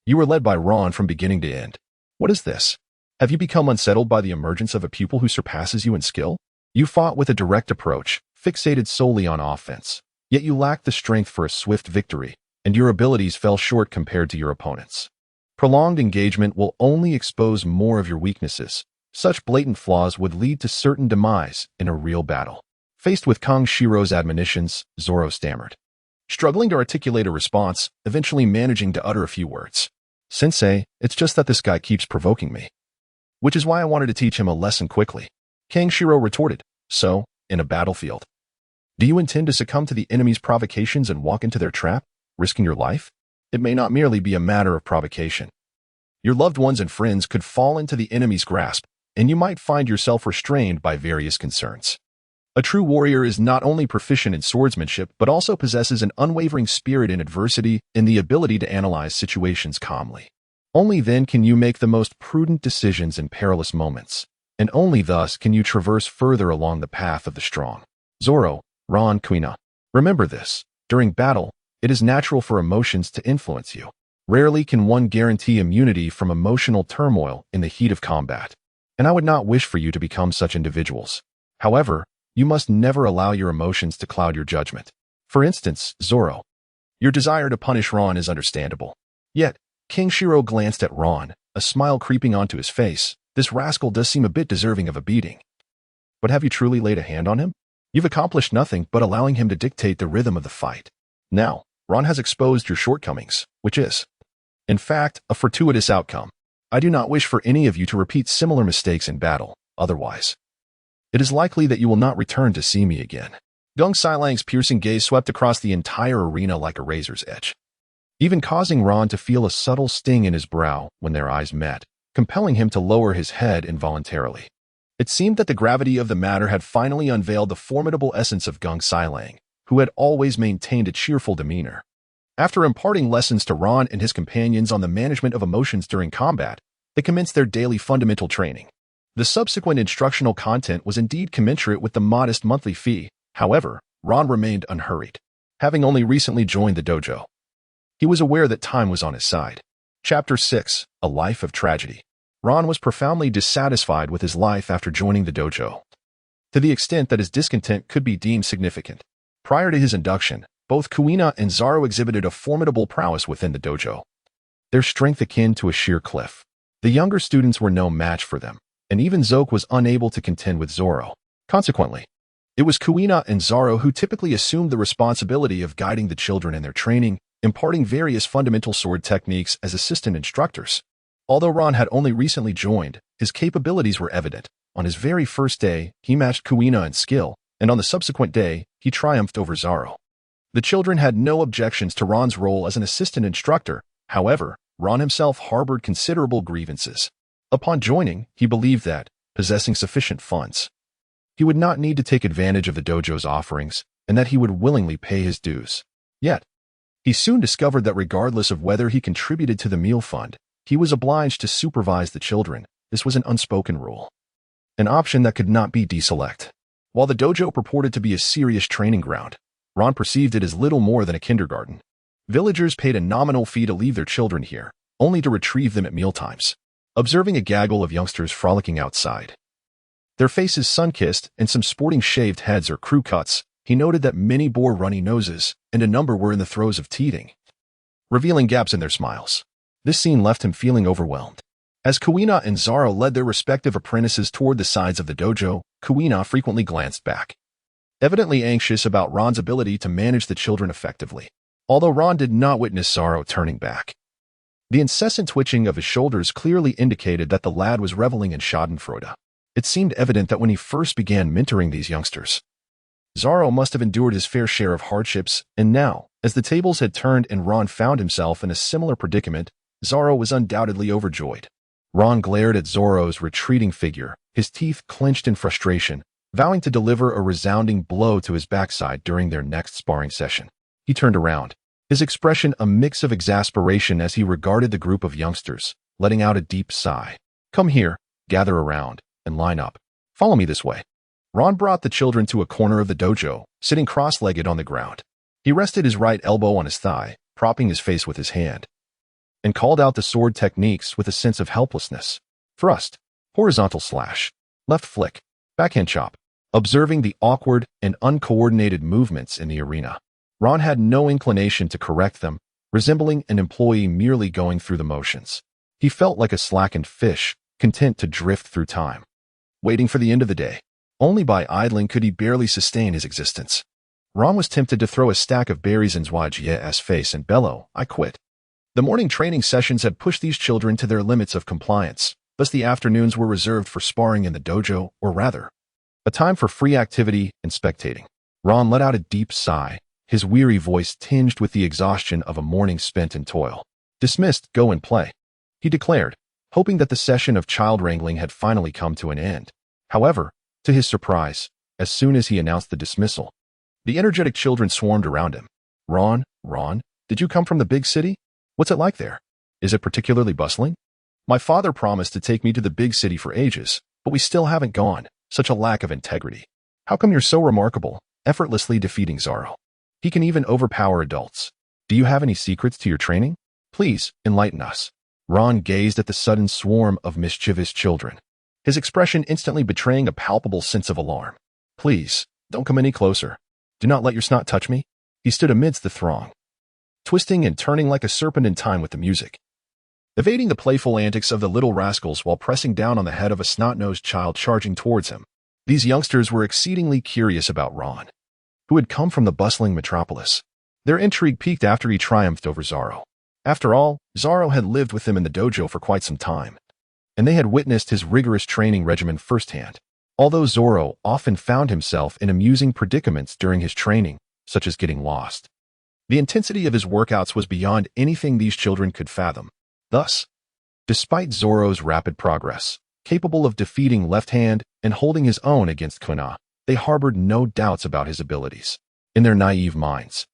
You were led by Ron from beginning to end. What is this? Have you become unsettled by the emergence of a pupil who surpasses you in skill? You fought with a direct approach, fixated solely on offense, yet you lacked the strength for a swift victory, and your abilities fell short compared to your opponents. Prolonged engagement will only expose more of your weaknesses. Such blatant flaws would lead to certain demise in a real battle." Faced with Kongshiro's admonitions, Zoro stammered, struggling to articulate a response, eventually managing to utter a few words. "Sensei, it's just that this guy keeps provoking me. Which is why I wanted to teach him a lesson quickly." Kangshiro retorted. "So, in a battlefield, do you intend to succumb to the enemy's provocations and walk into their trap, risking your life? It may not merely be a matter of provocation. Your loved ones and friends could fall into the enemy's grasp, and you might find yourself restrained by various concerns. A true warrior is not only proficient in swordsmanship, but also possesses an unwavering spirit in adversity and the ability to analyze situations calmly. Only then can you make the most prudent decisions in perilous moments, and only thus can you traverse further along the path of the strong." Zoro, Ron, Kuina. Remember this. During battle, it is natural for emotions to influence you. Rarely can one guarantee immunity from emotional turmoil in the heat of combat, and I would not wish for you to become such individuals. However, you must never allow your emotions to cloud your judgment. For instance, Zoro, your desire to punish Ron is understandable. Yet, King Shiro glanced at Ron, a smile creeping onto his face. This rascal does seem a bit deserving of a beating. But have you truly laid a hand on him? You've accomplished nothing but allowing him to dictate the rhythm of the fight. Now, Ron has exposed your shortcomings, which is, in fact, a fortuitous outcome. I do not wish for any of you to repeat similar mistakes in battle, otherwise, it is likely that you will not return to see me again." Geng Silang's piercing gaze swept across the entire arena like a razor's edge, even causing Ron to feel a subtle sting in his brow when their eyes met, compelling him to lower his head involuntarily. It seemed that the gravity of the matter had finally unveiled the formidable essence of Geng Silang, who had always maintained a cheerful demeanor. After imparting lessons to Ron and his companions on the management of emotions during combat, they commenced their daily fundamental training. The subsequent instructional content was indeed commensurate with the modest monthly fee. However, Ron remained unhurried. Having only recently joined the dojo, he was aware that time was on his side. Chapter 6: A Life of Tragedy. Ron was profoundly dissatisfied with his life after joining the dojo, to the extent that his discontent could be deemed significant. Prior to his induction, both Kuina and Zoro exhibited a formidable prowess within the dojo, their strength akin to a sheer cliff. The younger students were no match for them, and even Zoke was unable to contend with Zoro. Consequently, it was Kuina and Zoro who typically assumed the responsibility of guiding the children in their training, imparting various fundamental sword techniques as assistant instructors. Although Ron had only recently joined, his capabilities were evident. On his very first day, he matched Kuina in skill, and on the subsequent day, he triumphed over Zoro. The children had no objections to Ron's role as an assistant instructor. However, Ron himself harbored considerable grievances. Upon joining, he believed that, possessing sufficient funds, he would not need to take advantage of the dojo's offerings, and that he would willingly pay his dues. Yet, he soon discovered that regardless of whether he contributed to the meal fund, he was obliged to supervise the children. This was an unspoken rule, an option that could not be deselect. While the dojo purported to be a serious training ground, Ron perceived it as little more than a kindergarten. Villagers paid a nominal fee to leave their children here, only to retrieve them at mealtimes. Observing a gaggle of youngsters frolicking outside, their faces sun-kissed and some sporting shaved heads or crew cuts, he noted that many bore runny noses, and a number were in the throes of teething, revealing gaps in their smiles. This scene left him feeling overwhelmed. As Kuina and Zoro led their respective apprentices toward the sides of the dojo, Kuina frequently glanced back, evidently anxious about Ron's ability to manage the children effectively. Although Ron did not witness Zoro turning back, the incessant twitching of his shoulders clearly indicated that the lad was reveling in schadenfreude. It seemed evident that when he first began mentoring these youngsters, Zoro must have endured his fair share of hardships, and now, as the tables had turned and Ron found himself in a similar predicament, Zoro was undoubtedly overjoyed. Ron glared at Zoro's retreating figure, his teeth clenched in frustration, vowing to deliver a resounding blow to his backside during their next sparring session. He turned around, his expression a mix of exasperation as he regarded the group of youngsters, letting out a deep sigh. "Come here, gather around, and line up. Follow me this way." Ron brought the children to a corner of the dojo, sitting cross-legged on the ground. He rested his right elbow on his thigh, propping his face with his hand, and called out the sword techniques with a sense of helplessness. Thrust, horizontal slash, left flick, backhand chop. Observing the awkward and uncoordinated movements in the arena, Ron had no inclination to correct them, resembling an employee merely going through the motions. He felt like a slackened fish, content to drift through time, waiting for the end of the day. Only by idling could he barely sustain his existence. Ron was tempted to throw a stack of berries in Zhuajie's face and bellow, "I quit." The morning training sessions had pushed these children to their limits of compliance, thus the afternoons were reserved for sparring in the dojo, or rather, a time for free activity and spectating. Ron let out a deep sigh, his weary voice tinged with the exhaustion of a morning spent in toil. "Dismissed, go and play," he declared, hoping that the session of child wrangling had finally come to an end. However, to his surprise, as soon as he announced the dismissal, the energetic children swarmed around him. Ron, did you come from the big city? What's it like there? Is it particularly bustling? My father promised to take me to the big city for ages, but we still haven't gone. Such a lack of integrity. How come you're so remarkable, effortlessly defeating Zoro? He can even overpower adults. Do you have any secrets to your training? Please, enlighten us." Ron gazed at the sudden swarm of mischievous children, his expression instantly betraying a palpable sense of alarm. "Please, don't come any closer. Do not let your snot touch me." He stood amidst the throng, twisting and turning like a serpent in time with the music, evading the playful antics of the little rascals while pressing down on the head of a snot-nosed child charging towards him. These youngsters were exceedingly curious about Ron, who had come from the bustling metropolis. Their intrigue peaked after he triumphed over Zoro. After all, Zoro had lived with them in the dojo for quite some time, and they had witnessed his rigorous training regimen firsthand. Although Zoro often found himself in amusing predicaments during his training, such as getting lost. The intensity of his workouts was beyond anything these children could fathom. Thus, despite Zoro's rapid progress, capable of defeating Left Hand and holding his own against Kuina, they harbored no doubts about his abilities. In their naive minds,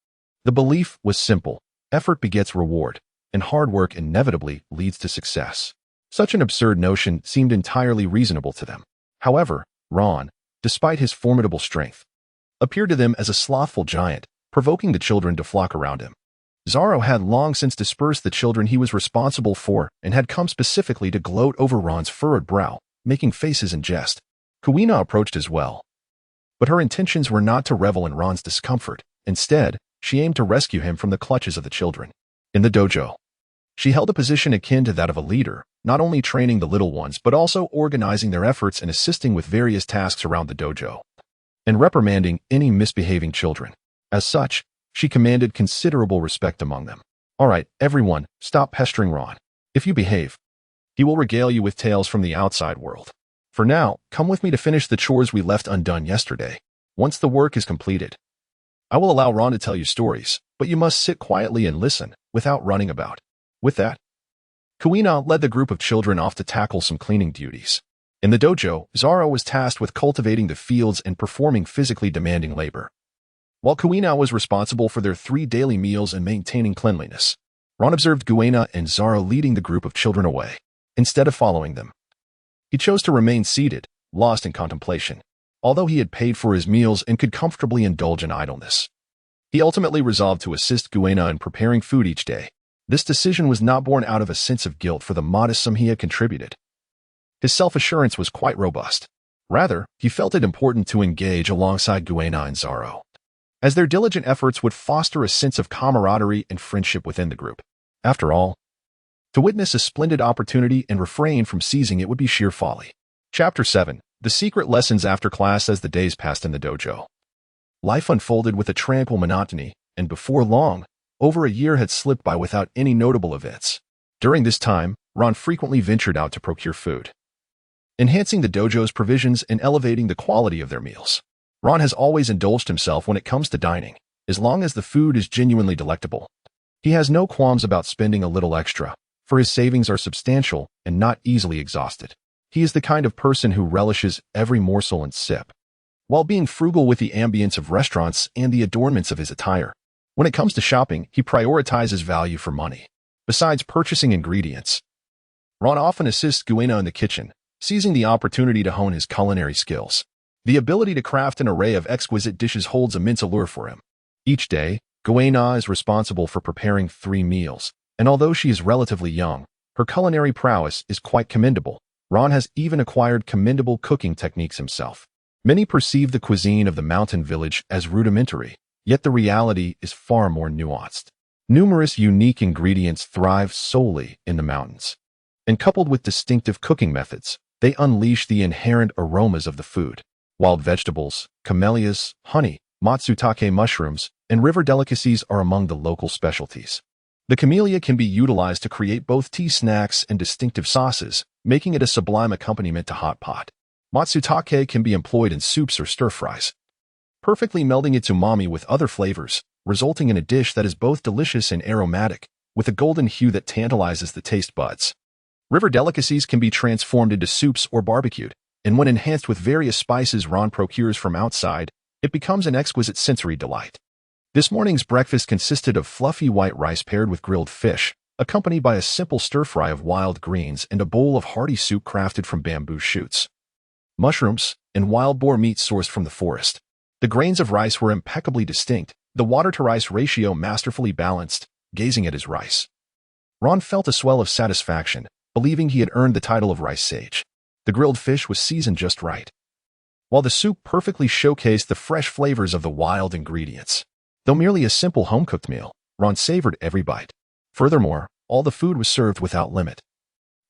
the belief was simple: effort begets reward, and hard work inevitably leads to success. Such an absurd notion seemed entirely reasonable to them. However, Ron, despite his formidable strength, appeared to them as a slothful giant, provoking the children to flock around him. Zoro had long since dispersed the children he was responsible for and had come specifically to gloat over Ron's furrowed brow, making faces in jest. Kuina approached as well. But her intentions were not to revel in Ron's discomfort. Instead, she aimed to rescue him from the clutches of the children. In the dojo, she held a position akin to that of a leader, not only training the little ones but also organizing their efforts and assisting with various tasks around the dojo, and reprimanding any misbehaving children. As such, she commanded considerable respect among them. "All right, everyone, stop pestering Ron. If you behave, he will regale you with tales from the outside world. For now, come with me to finish the chores we left undone yesterday. Once the work is completed, I will allow Ron to tell you stories, but you must sit quietly and listen, without running about." With that, Kuina led the group of children off to tackle some cleaning duties. In the dojo, Zoro was tasked with cultivating the fields and performing physically demanding labor, while Kuina was responsible for their 3 daily meals and maintaining cleanliness. Ron observed Kuina and Zoro leading the group of children away. Instead of following them, he chose to remain seated, lost in contemplation. Although he had paid for his meals and could comfortably indulge in idleness, he ultimately resolved to assist Kuina in preparing food each day. This decision was not born out of a sense of guilt for the modest sum he had contributed. His self-assurance was quite robust. Rather, he felt it important to engage alongside Kuina and Zoro, as their diligent efforts would foster a sense of camaraderie and friendship within the group. After all, to witness a splendid opportunity and refrain from seizing it would be sheer folly. Chapter 7. The Secret Lessons After Class. As the days passed in the dojo, life unfolded with a tranquil monotony, and before long, over a year had slipped by without any notable events. During this time, Ron frequently ventured out to procure food, enhancing the dojo's provisions and elevating the quality of their meals. Ron has always indulged himself when it comes to dining, as long as the food is genuinely delectable. He has no qualms about spending a little extra, for his savings are substantial and not easily exhausted. He is the kind of person who relishes every morsel and sip, while being frugal with the ambience of restaurants and the adornments of his attire. When it comes to shopping, he prioritizes value for money. Besides purchasing ingredients, Ron often assists Kuina in the kitchen, seizing the opportunity to hone his culinary skills. The ability to craft an array of exquisite dishes holds immense allure for him. Each day, Kuina is responsible for preparing 3 meals, and although she is relatively young, her culinary prowess is quite commendable. Ron has even acquired commendable cooking techniques himself. Many perceive the cuisine of the mountain village as rudimentary, yet the reality is far more nuanced. Numerous unique ingredients thrive solely in the mountains, and coupled with distinctive cooking methods, they unleash the inherent aromas of the food. Wild vegetables, camellias, honey, matsutake mushrooms, and river delicacies are among the local specialties. The camellia can be utilized to create both tea snacks and distinctive sauces, making it a sublime accompaniment to hot pot. Matsutake can be employed in soups or stir-fries, perfectly melding its umami with other flavors, resulting in a dish that is both delicious and aromatic, with a golden hue that tantalizes the taste buds. River delicacies can be transformed into soups or barbecued, and when enhanced with various spices Ron procures from outside, it becomes an exquisite sensory delight. This morning's breakfast consisted of fluffy white rice paired with grilled fish, accompanied by a simple stir-fry of wild greens and a bowl of hearty soup crafted from bamboo shoots, mushrooms, and wild boar meat sourced from the forest. The grains of rice were impeccably distinct, the water-to-rice ratio masterfully balanced. Gazing at his rice, Ron felt a swell of satisfaction, believing he had earned the title of rice sage. The grilled fish was seasoned just right, while the soup perfectly showcased the fresh flavors of the wild ingredients. Though merely a simple home-cooked meal, Ron savored every bite. Furthermore, all the food was served without limit.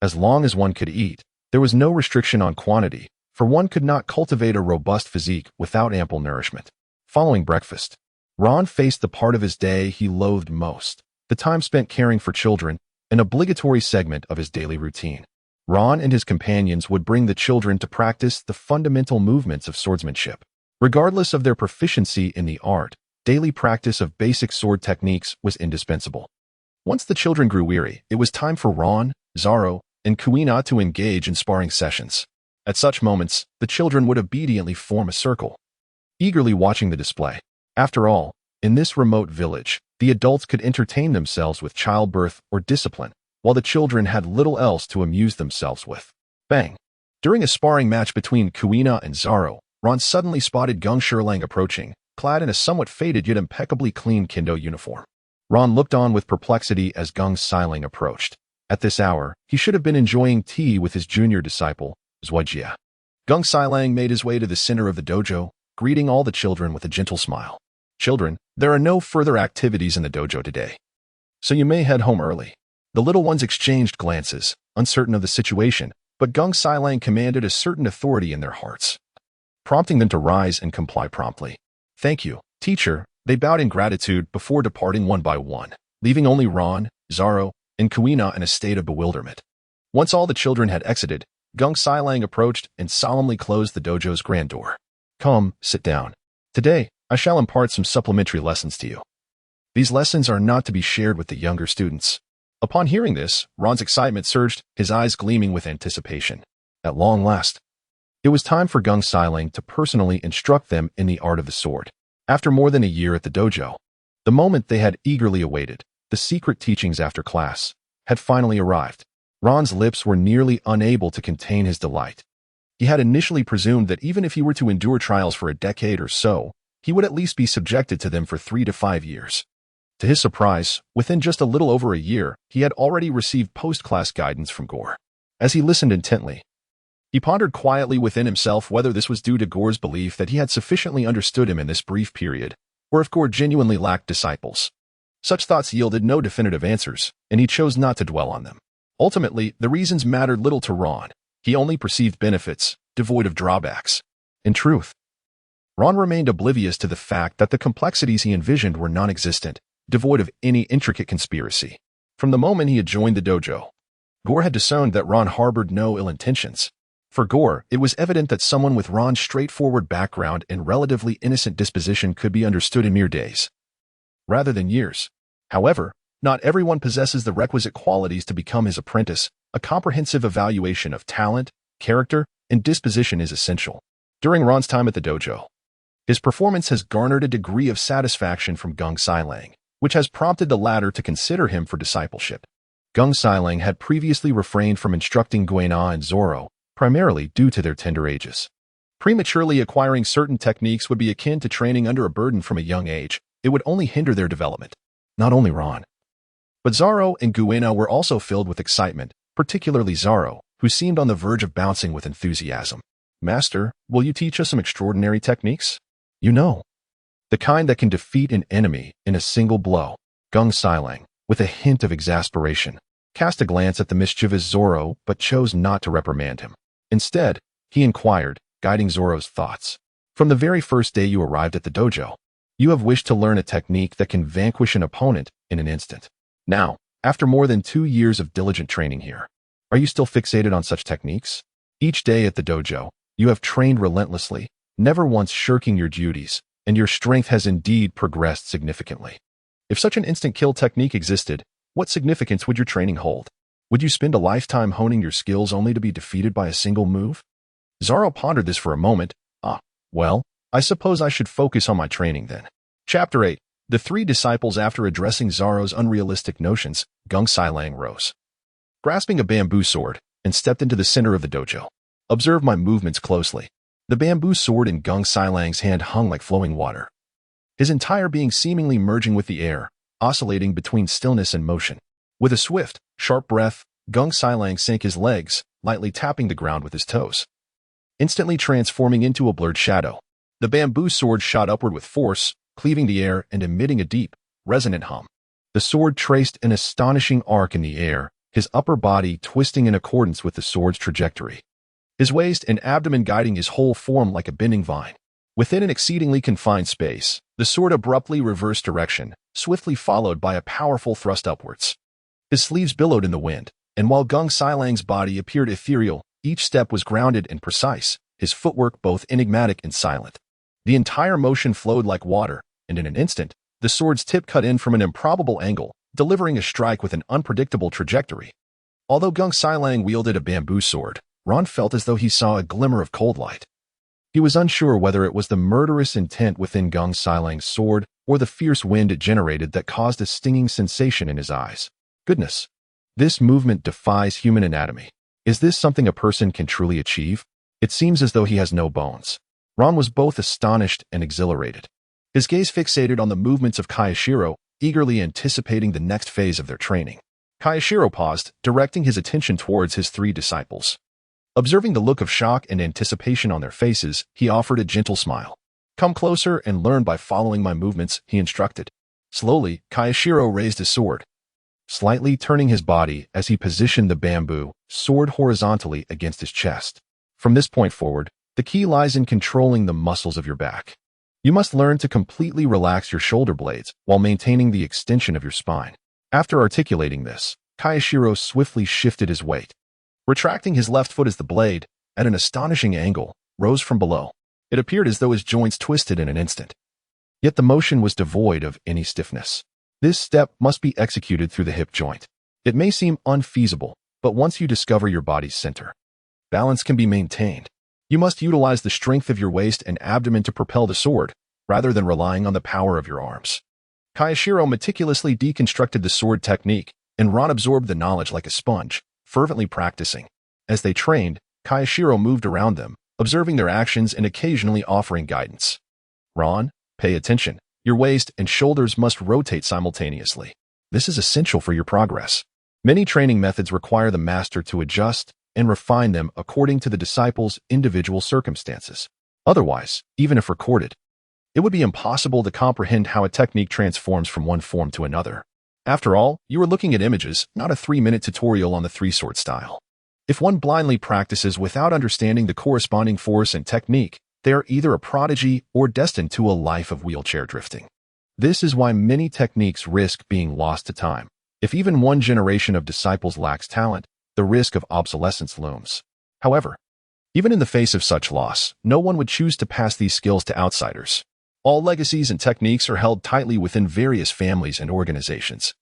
As long as one could eat, there was no restriction on quantity, for one could not cultivate a robust physique without ample nourishment. Following breakfast, Ron faced the part of his day he loathed most, the time spent caring for children, an obligatory segment of his daily routine. Ron and his companions would bring the children to practice the fundamental movements of swordsmanship. Regardless of their proficiency in the art, daily practice of basic sword techniques was indispensable. Once the children grew weary, it was time for Ron, Zoro, and Kuina to engage in sparring sessions. At such moments, the children would obediently form a circle, eagerly watching the display. After all, in this remote village, the adults could entertain themselves with childbirth or discipline, while the children had little else to amuse themselves with. Bang! During a sparring match between Kuina and Zoro, Ron suddenly spotted Geng Silang approaching, clad in a somewhat faded yet impeccably clean kendo uniform. Ron looked on with perplexity as Geng Silang approached. At this hour, he should have been enjoying tea with his junior disciple, Zhuojia. Geng Silang made his way to the center of the dojo, greeting all the children with a gentle smile. Children, there are no further activities in the dojo today, so you may head home early. The little ones exchanged glances, uncertain of the situation, but Geng Silang commanded a certain authority in their hearts, prompting them to rise and comply promptly. Thank you, teacher. They bowed in gratitude before departing one by one, leaving only Ron, Zoro, and Kuina in a state of bewilderment. Once all the children had exited, Geng Silang approached and solemnly closed the dojo's grand door. Come, sit down. Today, I shall impart some supplementary lessons to you. These lessons are not to be shared with the younger students. Upon hearing this, Ron's excitement surged, his eyes gleaming with anticipation. At long last, it was time for Geng Silang to personally instruct them in the art of the sword. After more than a year at the dojo, the moment they had eagerly awaited, the secret teachings after class, had finally arrived. Ron's lips were nearly unable to contain his delight. He had initially presumed that even if he were to endure trials for a decade or so, he would at least be subjected to them for 3 to 5 years. To his surprise, within just a little over a year, he had already received post-class guidance from Gore. As he listened intently, he pondered quietly within himself whether this was due to Gore's belief that he had sufficiently understood him in this brief period, or if Gore genuinely lacked disciples. Such thoughts yielded no definitive answers, and he chose not to dwell on them. Ultimately, the reasons mattered little to Ron. He only perceived benefits, devoid of drawbacks. In truth, Ron remained oblivious to the fact that the complexities he envisioned were non-existent, devoid of any intricate conspiracy. From the moment he had joined the dojo, Gore had discerned that Ron harbored no ill intentions. For Gore, it was evident that someone with Ron's straightforward background and relatively innocent disposition could be understood in mere days, rather than years. However, not everyone possesses the requisite qualities to become his apprentice. A comprehensive evaluation of talent, character, and disposition is essential. During Ron's time at the dojo, his performance has garnered a degree of satisfaction from Geng Silang, which has prompted the latter to consider him for discipleship. Geng Silang had previously refrained from instructing Kuina and Zoro, primarily due to their tender ages. Prematurely acquiring certain techniques would be akin to training under a burden from a young age. It would only hinder their development. Not only Ron, but Zoro and Kuina were also filled with excitement, particularly Zoro, who seemed on the verge of bouncing with enthusiasm. Master, will you teach us some extraordinary techniques? You know, the kind that can defeat an enemy in a single blow. Geng Silang, with a hint of exasperation, cast a glance at the mischievous Zoro but chose not to reprimand him. Instead, he inquired, guiding Zoro's thoughts. From the very first day you arrived at the dojo, you have wished to learn a technique that can vanquish an opponent in an instant. Now, after more than 2 years of diligent training here, are you still fixated on such techniques? Each day at the dojo, you have trained relentlessly, never once shirking your duties, and your strength has indeed progressed significantly. If such an instant kill technique existed, what significance would your training hold? Would you spend a lifetime honing your skills only to be defeated by a single move? Zoro pondered this for a moment. Well, I suppose I should focus on my training then. Chapter 8. The 3 disciples. After addressing Zoro's unrealistic notions, Geng Silang rose, grasping a bamboo sword, and stepped into the center of the dojo. Observe my movements closely. The bamboo sword in Geng Silang's hand hung like flowing water, his entire being seemingly merging with the air, oscillating between stillness and motion. With a swift, sharp breath, Geng Silang sank his legs, lightly tapping the ground with his toes, instantly transforming into a blurred shadow. The bamboo sword shot upward with force, cleaving the air and emitting a deep, resonant hum. The sword traced an astonishing arc in the air, his upper body twisting in accordance with the sword's trajectory, his waist and abdomen guiding his whole form like a bending vine. Within an exceedingly confined space, the sword abruptly reversed direction, swiftly followed by a powerful thrust upwards. His sleeves billowed in the wind, And while Geng Silang's body appeared ethereal, each step was grounded and precise, his footwork both enigmatic and silent. The entire motion flowed like water, and in an instant, the sword's tip cut in from an improbable angle, delivering a strike with an unpredictable trajectory. Although Geng Silang wielded a bamboo sword, Ron felt as though he saw a glimmer of cold light. He was unsure whether it was the murderous intent within Geng Silang's sword or the fierce wind it generated that caused a stinging sensation in his eyes. Goodness! This movement defies human anatomy. Is this something a person can truly achieve? It seems as though he has no bones. Ron was both astonished and exhilarated. His gaze fixated on the movements of Kayashiro, eagerly anticipating the next phase of their training. Kayashiro paused, directing his attention towards his three disciples. Observing the look of shock and anticipation on their faces, he offered a gentle smile. "Come closer and learn by following my movements," he instructed. Slowly, Kayashiro raised his sword, slightly turning his body as he positioned the bamboo sword horizontally against his chest. From this point forward, the key lies in controlling the muscles of your back. You must learn to completely relax your shoulder blades while maintaining the extension of your spine. After articulating this, Kayashiro swiftly shifted his weight, retracting his left foot as the blade, at an astonishing angle, rose from below. It appeared as though his joints twisted in an instant. Yet the motion was devoid of any stiffness. This step must be executed through the hip joint. It may seem unfeasible, but once you discover your body's center, balance can be maintained. You must utilize the strength of your waist and abdomen to propel the sword, rather than relying on the power of your arms. Kayashiro meticulously deconstructed the sword technique, and Ron absorbed the knowledge like a sponge, fervently practicing. As they trained, Kayashiro moved around them, observing their actions and occasionally offering guidance. "Ron, pay attention. Your waist and shoulders must rotate simultaneously. This is essential for your progress." Many training methods require the master to adjust and refine them according to the disciple's individual circumstances. Otherwise, even if recorded, it would be impossible to comprehend how a technique transforms from one form to another. After all, you are looking at images, not a 3-minute tutorial on the three-sword style. If one blindly practices without understanding the corresponding force and technique, they are either a prodigy or destined to a life of wheelchair drifting. This is why many techniques risk being lost to time. If even one generation of disciples lacks talent, the risk of obsolescence looms. However, even in the face of such loss, no one would choose to pass these skills to outsiders. All legacies and techniques are held tightly within various families and organizations,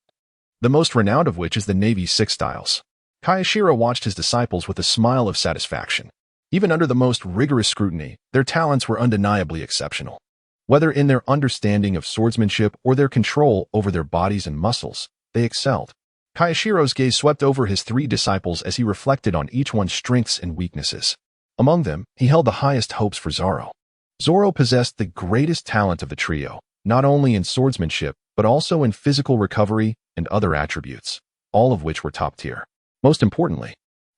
the most renowned of which is the Navy's 6 styles. Kayashiro watched his disciples with a smile of satisfaction. Even under the most rigorous scrutiny, their talents were undeniably exceptional. Whether in their understanding of swordsmanship or their control over their bodies and muscles, they excelled. Kayashiro's gaze swept over his 3 disciples as he reflected on each one's strengths and weaknesses. Among them, he held the highest hopes for Zoro. Zoro possessed the greatest talent of the trio, not only in swordsmanship, but also in physical recovery and other attributes, all of which were top tier. Most importantly,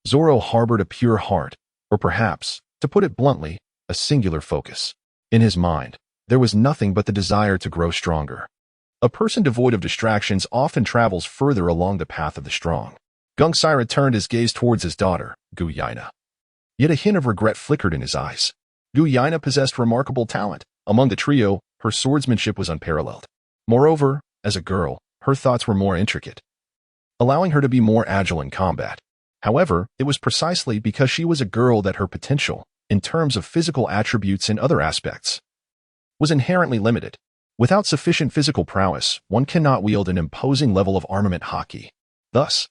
Zoro harbored a pure heart, or perhaps, to put it bluntly, a singular focus. In his mind, there was nothing but the desire to grow stronger. A person devoid of distractions often travels further along the path of the strong. Geng Silang turned his gaze towards his daughter, Kuina. Yet a hint of regret flickered in his eyes. Kuina possessed remarkable talent. Among the trio, her swordsmanship was unparalleled. Moreover, as a girl, her thoughts were more intricate, allowing her to be more agile in combat. However, it was precisely because she was a girl that her potential, in terms of physical attributes and other aspects, was inherently limited. Without sufficient physical prowess, one cannot wield an imposing level of armament haki. Thus,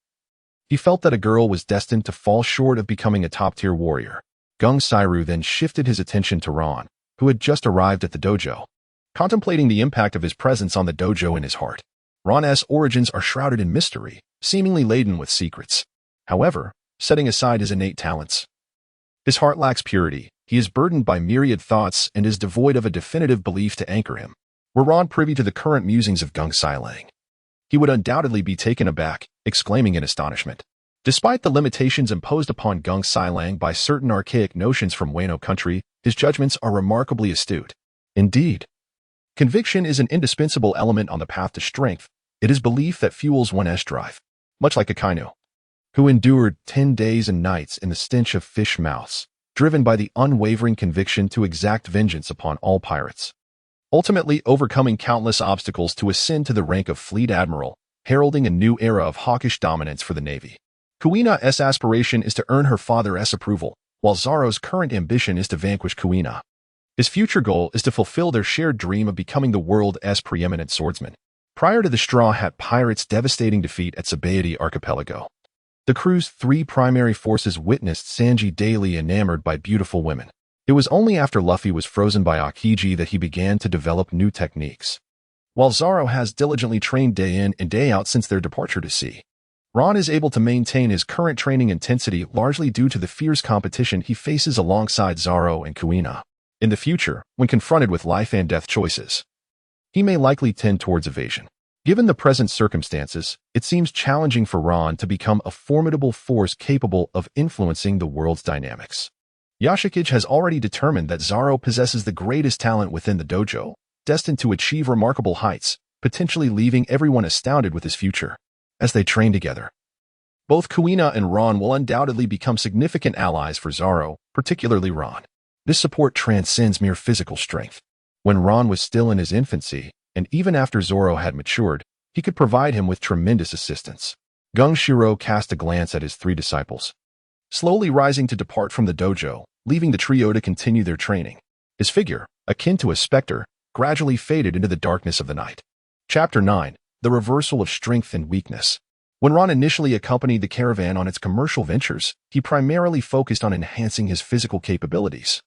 he felt that a girl was destined to fall short of becoming a top-tier warrior. Geng Silang then shifted his attention to Ron, who had just arrived at the dojo. Contemplating the impact of his presence on the dojo in his heart, Ron's origins are shrouded in mystery, seemingly laden with secrets. However, setting aside his innate talents, his heart lacks purity. He is burdened by myriad thoughts and is devoid of a definitive belief to anchor him. Were Ron privy to the current musings of Geng Silang, he would undoubtedly be taken aback, exclaiming in astonishment. Despite the limitations imposed upon Geng Silang by certain archaic notions from Wano country, his judgments are remarkably astute. Indeed, conviction is an indispensable element on the path to strength. It is belief that fuels one's drive. Much like a Kuina, who endured 10 days and nights in the stench of fish mouths, driven by the unwavering conviction to exact vengeance upon all pirates, ultimately overcoming countless obstacles to ascend to the rank of fleet admiral, heralding a new era of hawkish dominance for the Navy. Kuina's aspiration is to earn her father's approval, while Zoro's current ambition is to vanquish Kuina. His future goal is to fulfill their shared dream of becoming the world's preeminent swordsman. Prior to the Straw Hat Pirates' devastating defeat at Sabaody Archipelago, the crew's three primary forces witnessed Sanji daily enamored by beautiful women. It was only after Luffy was frozen by Aokiji that he began to develop new techniques. While Zoro has diligently trained day in and day out since their departure to sea, Ron is able to maintain his current training intensity largely due to the fierce competition he faces alongside Zoro and Kuina. In the future, when confronted with life and death choices, he may likely tend towards evasion. Given the present circumstances, it seems challenging for Ron to become a formidable force capable of influencing the world's dynamics. Yashikage has already determined that Zoro possesses the greatest talent within the dojo, destined to achieve remarkable heights, potentially leaving everyone astounded with his future. As they train together, both Kuina and Ron will undoubtedly become significant allies for Zoro, particularly Ron. This support transcends mere physical strength. When Ron was still in his infancy, and even after Zoro had matured, he could provide him with tremendous assistance. Geng Silang cast a glance at his three disciples, slowly rising to depart from the dojo, leaving the trio to continue their training. His figure, akin to a specter, gradually faded into the darkness of the night. Chapter 9. The Reversal of Strength and Weakness. When Ron initially accompanied the caravan on its commercial ventures, he primarily focused on enhancing his physical capabilities,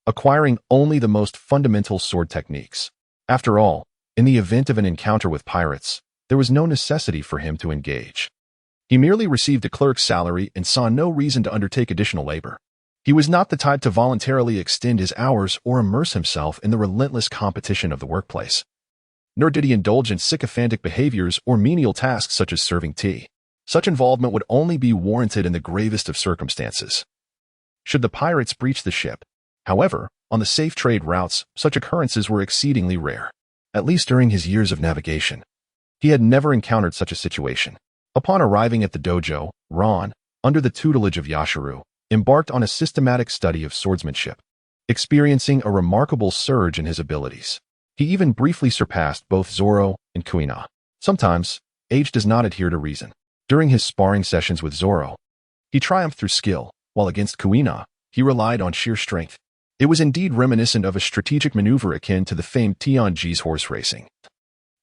acquiring only the most fundamental sword techniques. After all, in the event of an encounter with pirates, there was no necessity for him to engage. He merely received a clerk's salary and saw no reason to undertake additional labor. He was not the type to voluntarily extend his hours or immerse himself in the relentless competition of the workplace. Nor did he indulge in sycophantic behaviors or menial tasks such as serving tea. Such involvement would only be warranted in the gravest of circumstances, should the pirates breach the ship. However, on the safe trade routes, such occurrences were exceedingly rare. At least during his years of navigation, he had never encountered such a situation. Upon arriving at the dojo, Ron, under the tutelage of Yashiro, embarked on a systematic study of swordsmanship, experiencing a remarkable surge in his abilities. He even briefly surpassed both Zoro and Kuina. Sometimes, age does not adhere to reason. During his sparring sessions with Zoro, he triumphed through skill, while against Kuina, he relied on sheer strength. It was indeed reminiscent of a strategic maneuver akin to the famed Tianji's horse racing,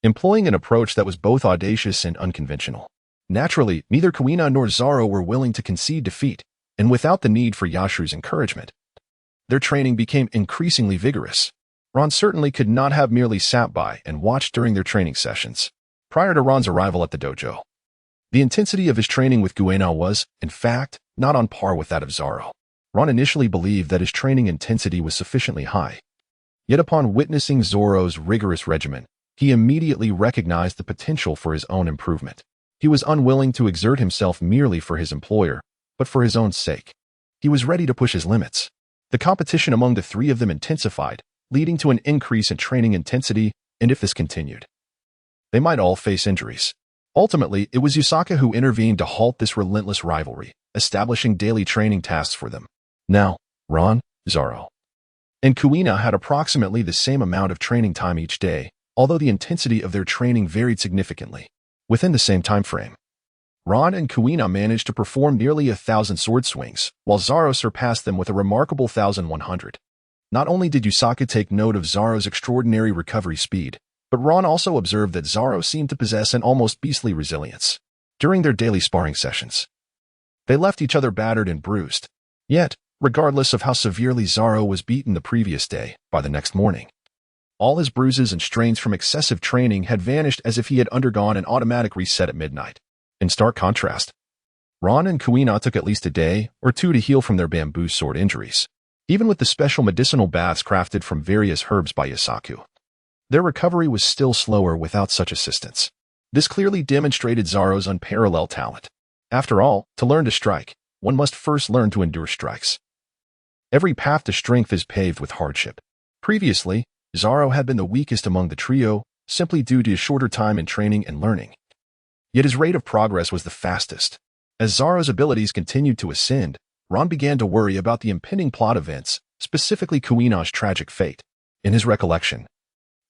employing an approach that was both audacious and unconventional. Naturally, neither Kuina nor Zoro were willing to concede defeat, and without the need for Yashiro's encouragement, their training became increasingly vigorous. Ron certainly could not have merely sat by and watched during their training sessions. Prior to Ron's arrival at the dojo, the intensity of his training with Kuina was, in fact, not on par with that of Zoro. Ron initially believed that his training intensity was sufficiently high. Yet upon witnessing Zoro's rigorous regimen, he immediately recognized the potential for his own improvement. He was unwilling to exert himself merely for his employer, but for his own sake. He was ready to push his limits. The competition among the three of them intensified, leading to an increase in training intensity, and if this continued, they might all face injuries. Ultimately, it was Yusaka who intervened to halt this relentless rivalry, establishing daily training tasks for them. Now, Ron, Zoro, and Kuina had approximately the same amount of training time each day, although the intensity of their training varied significantly. Within the same time frame, Ron and Kuina managed to perform nearly 1,000 sword swings, while Zoro surpassed them with a remarkable 1,100. Not only did Yusaka take note of Zoro's extraordinary recovery speed, but Ron also observed that Zoro seemed to possess an almost beastly resilience. During their daily sparring sessions, they left each other battered and bruised. Yet, regardless of how severely Zoro was beaten the previous day, by the next morning, all his bruises and strains from excessive training had vanished as if he had undergone an automatic reset at midnight. In stark contrast, Ron and Kuina took at least a day or two to heal from their bamboo sword injuries. Even with the special medicinal baths crafted from various herbs by Yusaku, their recovery was still slower without such assistance. This clearly demonstrated Zoro's unparalleled talent. After all, to learn to strike, one must first learn to endure strikes. Every path to strength is paved with hardship. Previously, Zoro had been the weakest among the trio, simply due to his shorter time in training and learning. Yet his rate of progress was the fastest. As Zoro's abilities continued to ascend, Ron began to worry about the impending plot events, specifically Kuina's tragic fate. In his recollection,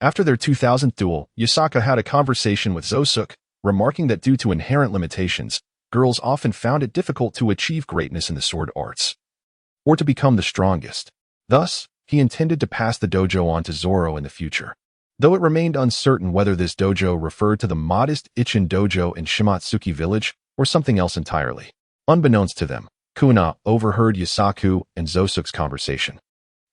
after their 2000th duel, Yusaka had a conversation with Zosuke, remarking that due to inherent limitations, girls often found it difficult to achieve greatness in the sword arts, or to become the strongest. Thus, he intended to pass the dojo on to Zoro in the future. Though it remained uncertain whether this dojo referred to the modest Ichin dojo in Shimatsuki village or something else entirely. Unbeknownst to them, Kuina overheard Yasaku and Zosuke's conversation,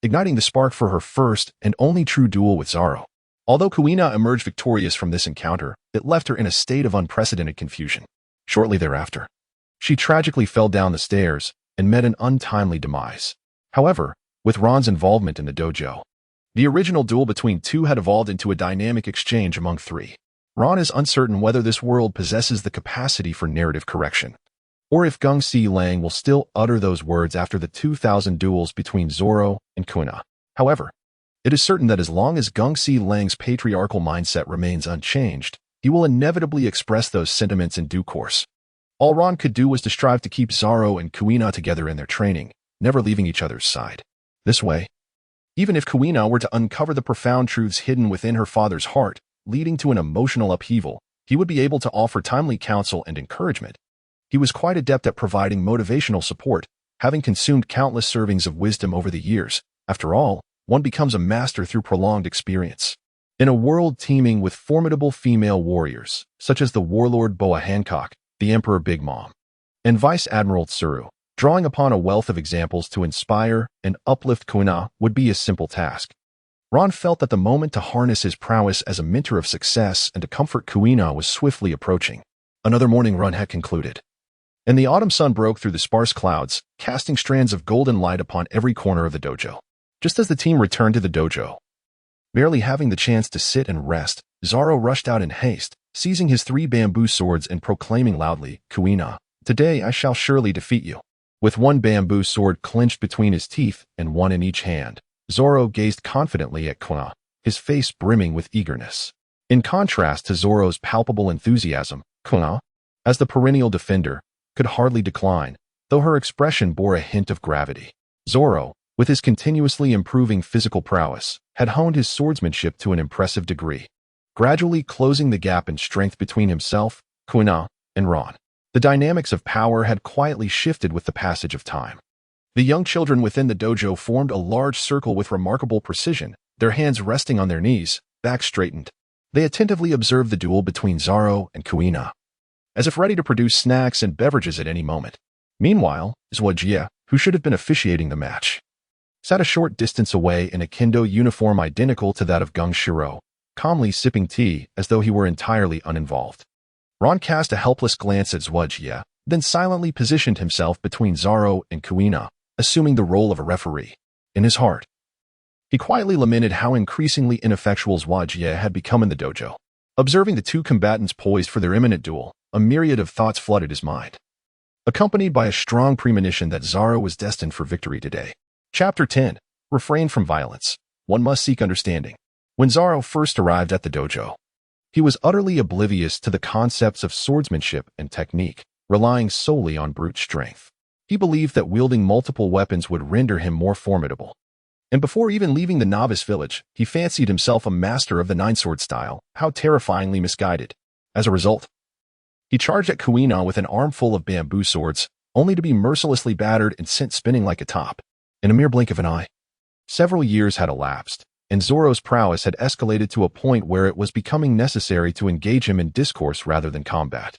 igniting the spark for her first and only true duel with Zoro. Although Kuina emerged victorious from this encounter, it left her in a state of unprecedented confusion. Shortly thereafter, she tragically fell down the stairs and met an untimely demise. However, with Ron's involvement in the dojo, the original duel between two had evolved into a dynamic exchange among three. Ron is uncertain whether this world possesses the capacity for narrative correction, or if Geng Silang will still utter those words after the 2,000 duels between Zoro and Kuina. However, it is certain that as long as Geng Silang's patriarchal mindset remains unchanged, he will inevitably express those sentiments in due course. All Ron could do was to strive to keep Zoro and Kuina together in their training, never leaving each other's side. This way, even if Kuina were to uncover the profound truths hidden within her father's heart, leading to an emotional upheaval, he would be able to offer timely counsel and encouragement. He was quite adept at providing motivational support, having consumed countless servings of wisdom over the years. After all, one becomes a master through prolonged experience. In a world teeming with formidable female warriors, such as the warlord Boa Hancock, the Emperor Big Mom, and Vice Admiral Tsuru, drawing upon a wealth of examples to inspire and uplift Kuina would be a simple task. Ron felt that the moment to harness his prowess as a mentor of success and to comfort Kuina was swiftly approaching. Another morning run had concluded, and the autumn sun broke through the sparse clouds, casting strands of golden light upon every corner of the dojo. Just as the team returned to the dojo, barely having the chance to sit and rest, Zoro rushed out in haste, seizing his 3 bamboo swords and proclaiming loudly, "Kuina, today I shall surely defeat you." With 1 bamboo sword clenched between his teeth and 1 in each hand, Zoro gazed confidently at Kuina, his face brimming with eagerness. In contrast to Zoro's palpable enthusiasm, Kuina, as the perennial defender, could hardly decline, though her expression bore a hint of gravity. Zoro, with his continuously improving physical prowess, had honed his swordsmanship to an impressive degree, gradually closing the gap in strength between himself, Kuina, and Ron. The dynamics of power had quietly shifted with the passage of time. The young children within the dojo formed a large circle with remarkable precision, their hands resting on their knees, backs straightened. They attentively observed the duel between Zoro and Kuina, as if ready to produce snacks and beverages at any moment. Meanwhile, Zhuojie, who should have been officiating the match, sat a short distance away in a kendo uniform identical to that of Geng Shiro, calmly sipping tea as though he were entirely uninvolved. Ron cast a helpless glance at Zhuojie, then silently positioned himself between Zoro and Kuina, assuming the role of a referee. In his heart, he quietly lamented how increasingly ineffectual Zhuojie had become in the dojo. Observing the two combatants poised for their imminent duel, a myriad of thoughts flooded his mind, accompanied by a strong premonition that Zoro was destined for victory today. Chapter 10. Refrain from violence. One must seek understanding. When Zoro first arrived at the dojo, he was utterly oblivious to the concepts of swordsmanship and technique, relying solely on brute strength. He believed that wielding multiple weapons would render him more formidable. And before even leaving the novice village, he fancied himself a master of the nine-sword style. How terrifyingly misguided. As a result, he charged at Kuina with an armful of bamboo swords, only to be mercilessly battered and sent spinning like a top. In a mere blink of an eye, several years had elapsed, and Zoro's prowess had escalated to a point where it was becoming necessary to engage him in discourse rather than combat.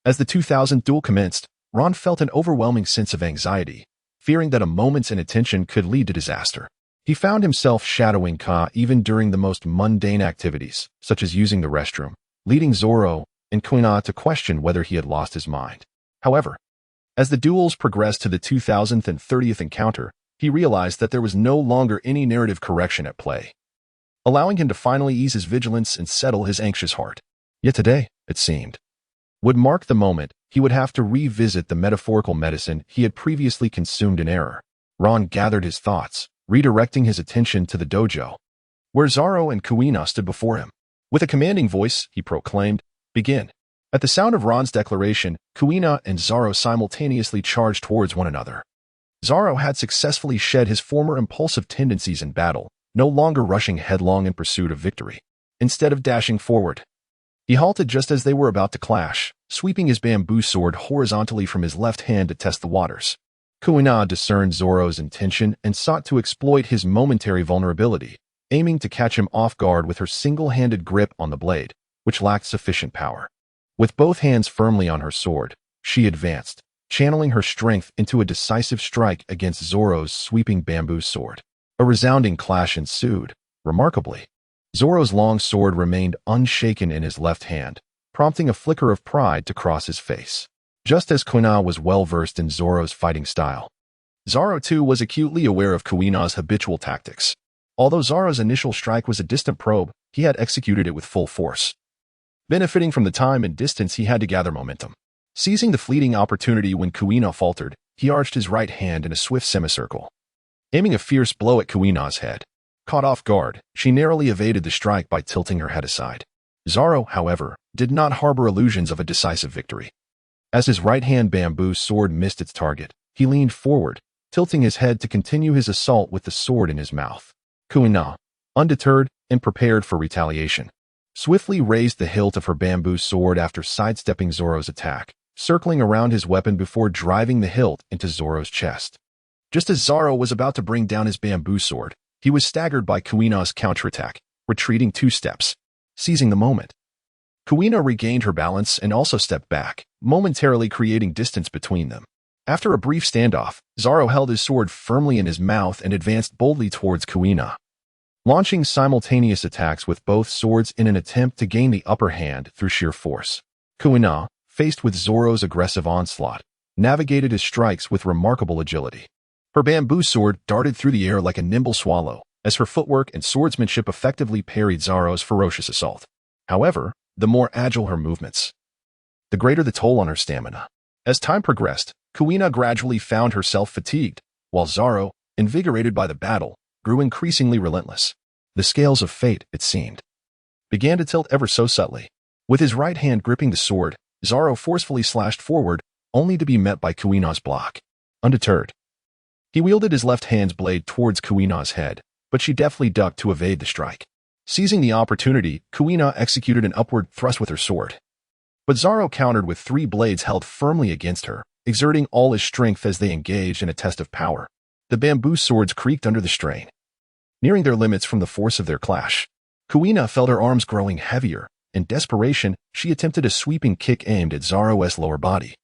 As the 2000th duel commenced, Ron felt an overwhelming sense of anxiety, fearing that a moment's inattention could lead to disaster. He found himself shadowing Ka even during the most mundane activities, such as using the restroom, leading Zoro and Kuina to question whether he had lost his mind. However, as the duels progressed to the 2000th and 30th encounter, he realized that there was no longer any narrative correction at play, allowing him to finally ease his vigilance and settle his anxious heart. Yet today, it seemed, would mark the moment he would have to revisit the metaphorical medicine he had previously consumed in error. Ron gathered his thoughts, redirecting his attention to the dojo, where Zoro and Kuina stood before him. With a commanding voice, he proclaimed, "Begin." At the sound of Ron's declaration, Kuina and Zoro simultaneously charged towards one another. Zoro had successfully shed his former impulsive tendencies in battle, no longer rushing headlong in pursuit of victory. Instead of dashing forward, He halted just as they were about to clash, sweeping his bamboo sword horizontally from his left hand to test the waters. Kuina discerned Zoro's intention and sought to exploit his momentary vulnerability, aiming to catch him off guard with her single-handed grip on the blade, which lacked sufficient power. With both hands firmly on her sword, she advanced, channeling her strength into a decisive strike against Zoro's sweeping bamboo sword. A resounding clash ensued. Remarkably, Zoro's long sword remained unshaken in his left hand, prompting a flicker of pride to cross his face. Just as Kuina was well-versed in Zoro's fighting style, Zoro too was acutely aware of Kuina's habitual tactics. Although Zoro's initial strike was a distant probe, he had executed it with full force. Benefiting from the time and distance, he had to gather momentum. Seizing the fleeting opportunity when Kuina faltered, he arched his right hand in a swift semicircle, aiming a fierce blow at Kuina's head. Caught off guard, she narrowly evaded the strike by tilting her head aside. Zoro, however, did not harbor illusions of a decisive victory. As his right-hand bamboo sword missed its target, he leaned forward, tilting his head to continue his assault with the sword in his mouth. Kuina, undeterred and prepared for retaliation, swiftly raised the hilt of her bamboo sword after sidestepping Zoro's attack, circling around his weapon before driving the hilt into Zoro's chest. Just as Zoro was about to bring down his bamboo sword, he was staggered by Kuina's counterattack, retreating 2 steps. Seizing the moment, Kuina regained her balance and also stepped back, momentarily creating distance between them. After a brief standoff, Zoro held his sword firmly in his mouth and advanced boldly towards Kuina, launching simultaneous attacks with both swords in an attempt to gain the upper hand through sheer force. Kuina, faced with Zoro's aggressive onslaught, navigated his strikes with remarkable agility. Her bamboo sword darted through the air like a nimble swallow, as her footwork and swordsmanship effectively parried Zoro's ferocious assault. However, the more agile her movements, the greater the toll on her stamina. As time progressed, Kuina gradually found herself fatigued, while Zoro, invigorated by the battle, grew increasingly relentless. The scales of fate, it seemed, began to tilt ever so subtly. With his right hand gripping the sword, Zoro forcefully slashed forward, only to be met by Kuina's block. Undeterred, he wielded his left hand's blade towards Kuina's head, but she deftly ducked to evade the strike. Seizing the opportunity, Kuina executed an upward thrust with her sword. But Zoro countered with 3 blades held firmly against her, exerting all his strength as they engaged in a test of power. The bamboo swords creaked under the strain, nearing their limits from the force of their clash. Kuina felt her arms growing heavier. In desperation, she attempted a sweeping kick aimed at Zoro's lower body.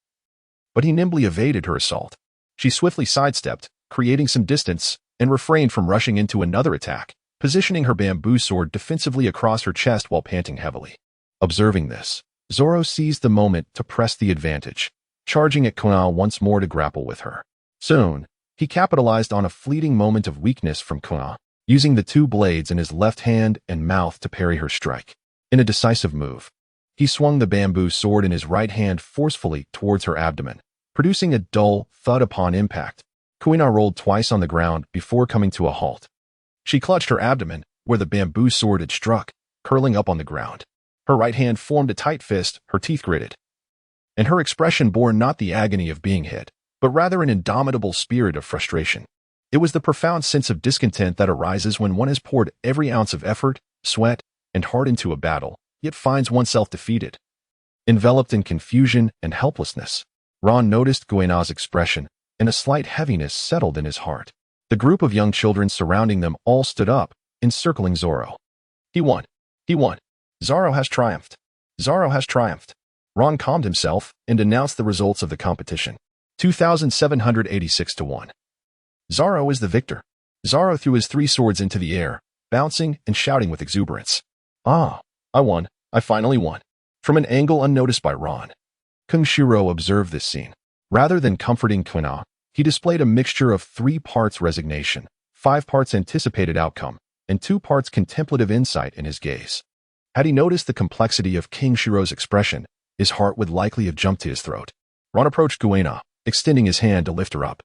But he nimbly evaded her assault. She swiftly sidestepped, creating some distance, and refrained from rushing into another attack, positioning her bamboo sword defensively across her chest while panting heavily. Observing this, Zoro seized the moment to press the advantage, charging at Kuina once more to grapple with her. Soon, he capitalized on a fleeting moment of weakness from Kuina, using the 2 blades in his left hand and mouth to parry her strike. In a decisive move, he swung the bamboo sword in his right hand forcefully towards her abdomen, producing a dull thud upon impact. Kuina rolled twice on the ground before coming to a halt. She clutched her abdomen, where the bamboo sword had struck, curling up on the ground. Her right hand formed a tight fist, her teeth gritted, and her expression bore not the agony of being hit, but rather an indomitable spirit of frustration. It was the profound sense of discontent that arises when one has poured every ounce of effort, sweat, and heart into a battle, yet finds oneself defeated. Enveloped in confusion and helplessness, Ron noticed Kuina's expression, and a slight heaviness settled in his heart. The group of young children surrounding them all stood up, encircling Zoro. He won. He won. Zoro has triumphed. Zoro has triumphed. Ron calmed himself and announced the results of the competition. 2,786-1. Zoro is the victor. Zoro threw his 3 swords into the air, bouncing and shouting with exuberance. Ah, I won. I finally won. From an angle unnoticed by Ron, Kung Shiro observed this scene. Rather than comforting Kuina, he displayed a mixture of 3 parts resignation, 5 parts anticipated outcome, and 2 parts contemplative insight in his gaze. Had he noticed the complexity of King Shiro's expression, his heart would likely have jumped to his throat. Ron approached Kuina, extending his hand to lift her up.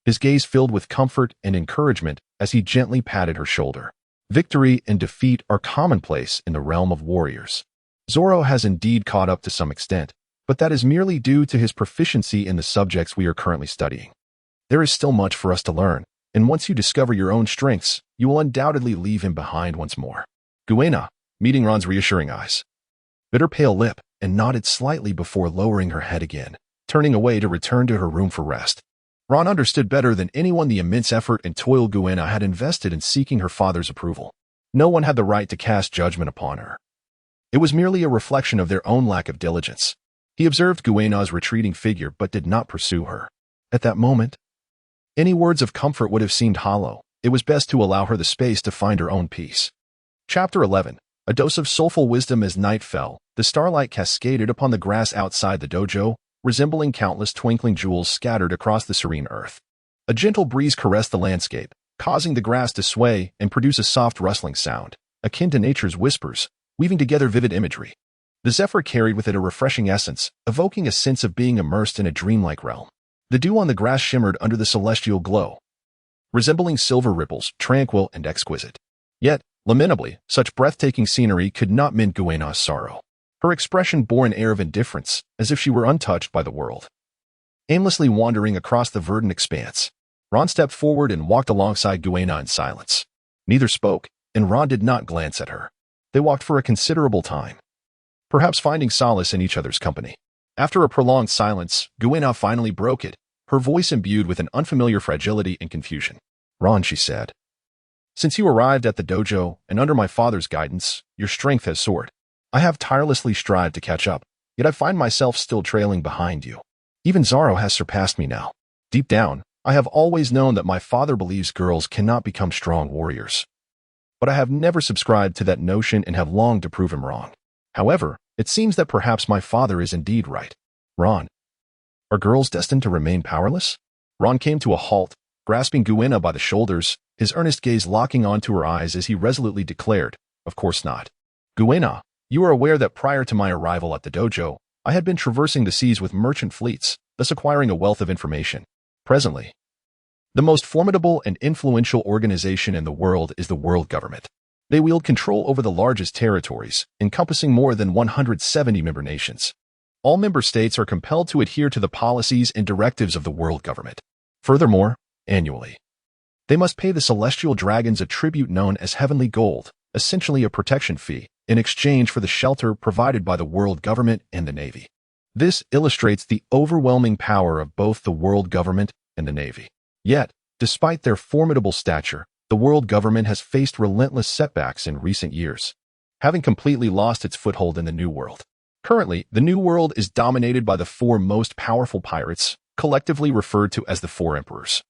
His gaze filled with comfort and encouragement as he gently patted her shoulder. Victory and defeat are commonplace in the realm of warriors. Zoro has indeed caught up to some extent, but that is merely due to his proficiency in the subjects we are currently studying. There is still much for us to learn, and once you discover your own strengths, you will undoubtedly leave him behind once more. Kuina, meeting Ron's reassuring eyes, bit her pale lip, and nodded slightly before lowering her head again, turning away to return to her room for rest. Ron understood better than anyone the immense effort and toil Kuina had invested in seeking her father's approval. No one had the right to cast judgment upon her. It was merely a reflection of their own lack of diligence. He observed Kuina's retreating figure but did not pursue her. At that moment, any words of comfort would have seemed hollow. It was best to allow her the space to find her own peace. Chapter 11. A dose of soulful wisdom. As night fell, the starlight cascaded upon the grass outside the dojo, resembling countless twinkling jewels scattered across the serene earth. A gentle breeze caressed the landscape, causing the grass to sway and produce a soft rustling sound, akin to nature's whispers, weaving together vivid imagery. The zephyr carried with it a refreshing essence, evoking a sense of being immersed in a dreamlike realm. The dew on the grass shimmered under the celestial glow, resembling silver ripples, tranquil and exquisite. Yet, lamentably, such breathtaking scenery could not mend Kuina's sorrow. Her expression bore an air of indifference, as if she were untouched by the world. Aimlessly wandering across the verdant expanse, Ron stepped forward and walked alongside Kuina in silence. Neither spoke, and Ron did not glance at her. They walked for a considerable time, perhaps finding solace in each other's company. After a prolonged silence, Kuina finally broke it, her voice imbued with an unfamiliar fragility and confusion. "Ron," she said, "since you arrived at the dojo and under my father's guidance, your strength has soared. I have tirelessly strived to catch up, yet I find myself still trailing behind you. Even Zoro has surpassed me now. Deep down, I have always known that my father believes girls cannot become strong warriors. But I have never subscribed to that notion and have longed to prove him wrong. However, it seems that perhaps my father is indeed right. Ron, are girls destined to remain powerless?" Ron came to a halt, grasping Kuina by the shoulders, his earnest gaze locking onto her eyes as he resolutely declared, "Of course not. Kuina, you are aware that prior to my arrival at the dojo, I had been traversing the seas with merchant fleets, thus acquiring a wealth of information. Presently, the most formidable and influential organization in the world is the world government. They wield control over the largest territories, encompassing more than 170 member nations. All member states are compelled to adhere to the policies and directives of the world government. Furthermore, annually, they must pay the celestial dragons a tribute known as heavenly gold, essentially a protection fee, in exchange for the shelter provided by the world government and the Navy. This illustrates the overwhelming power of both the world government and the Navy. Yet, despite their formidable stature, the world government has faced relentless setbacks in recent years, having completely lost its foothold in the New World. Currently, the New World is dominated by the four most powerful pirates, collectively referred to as the Four Emperors,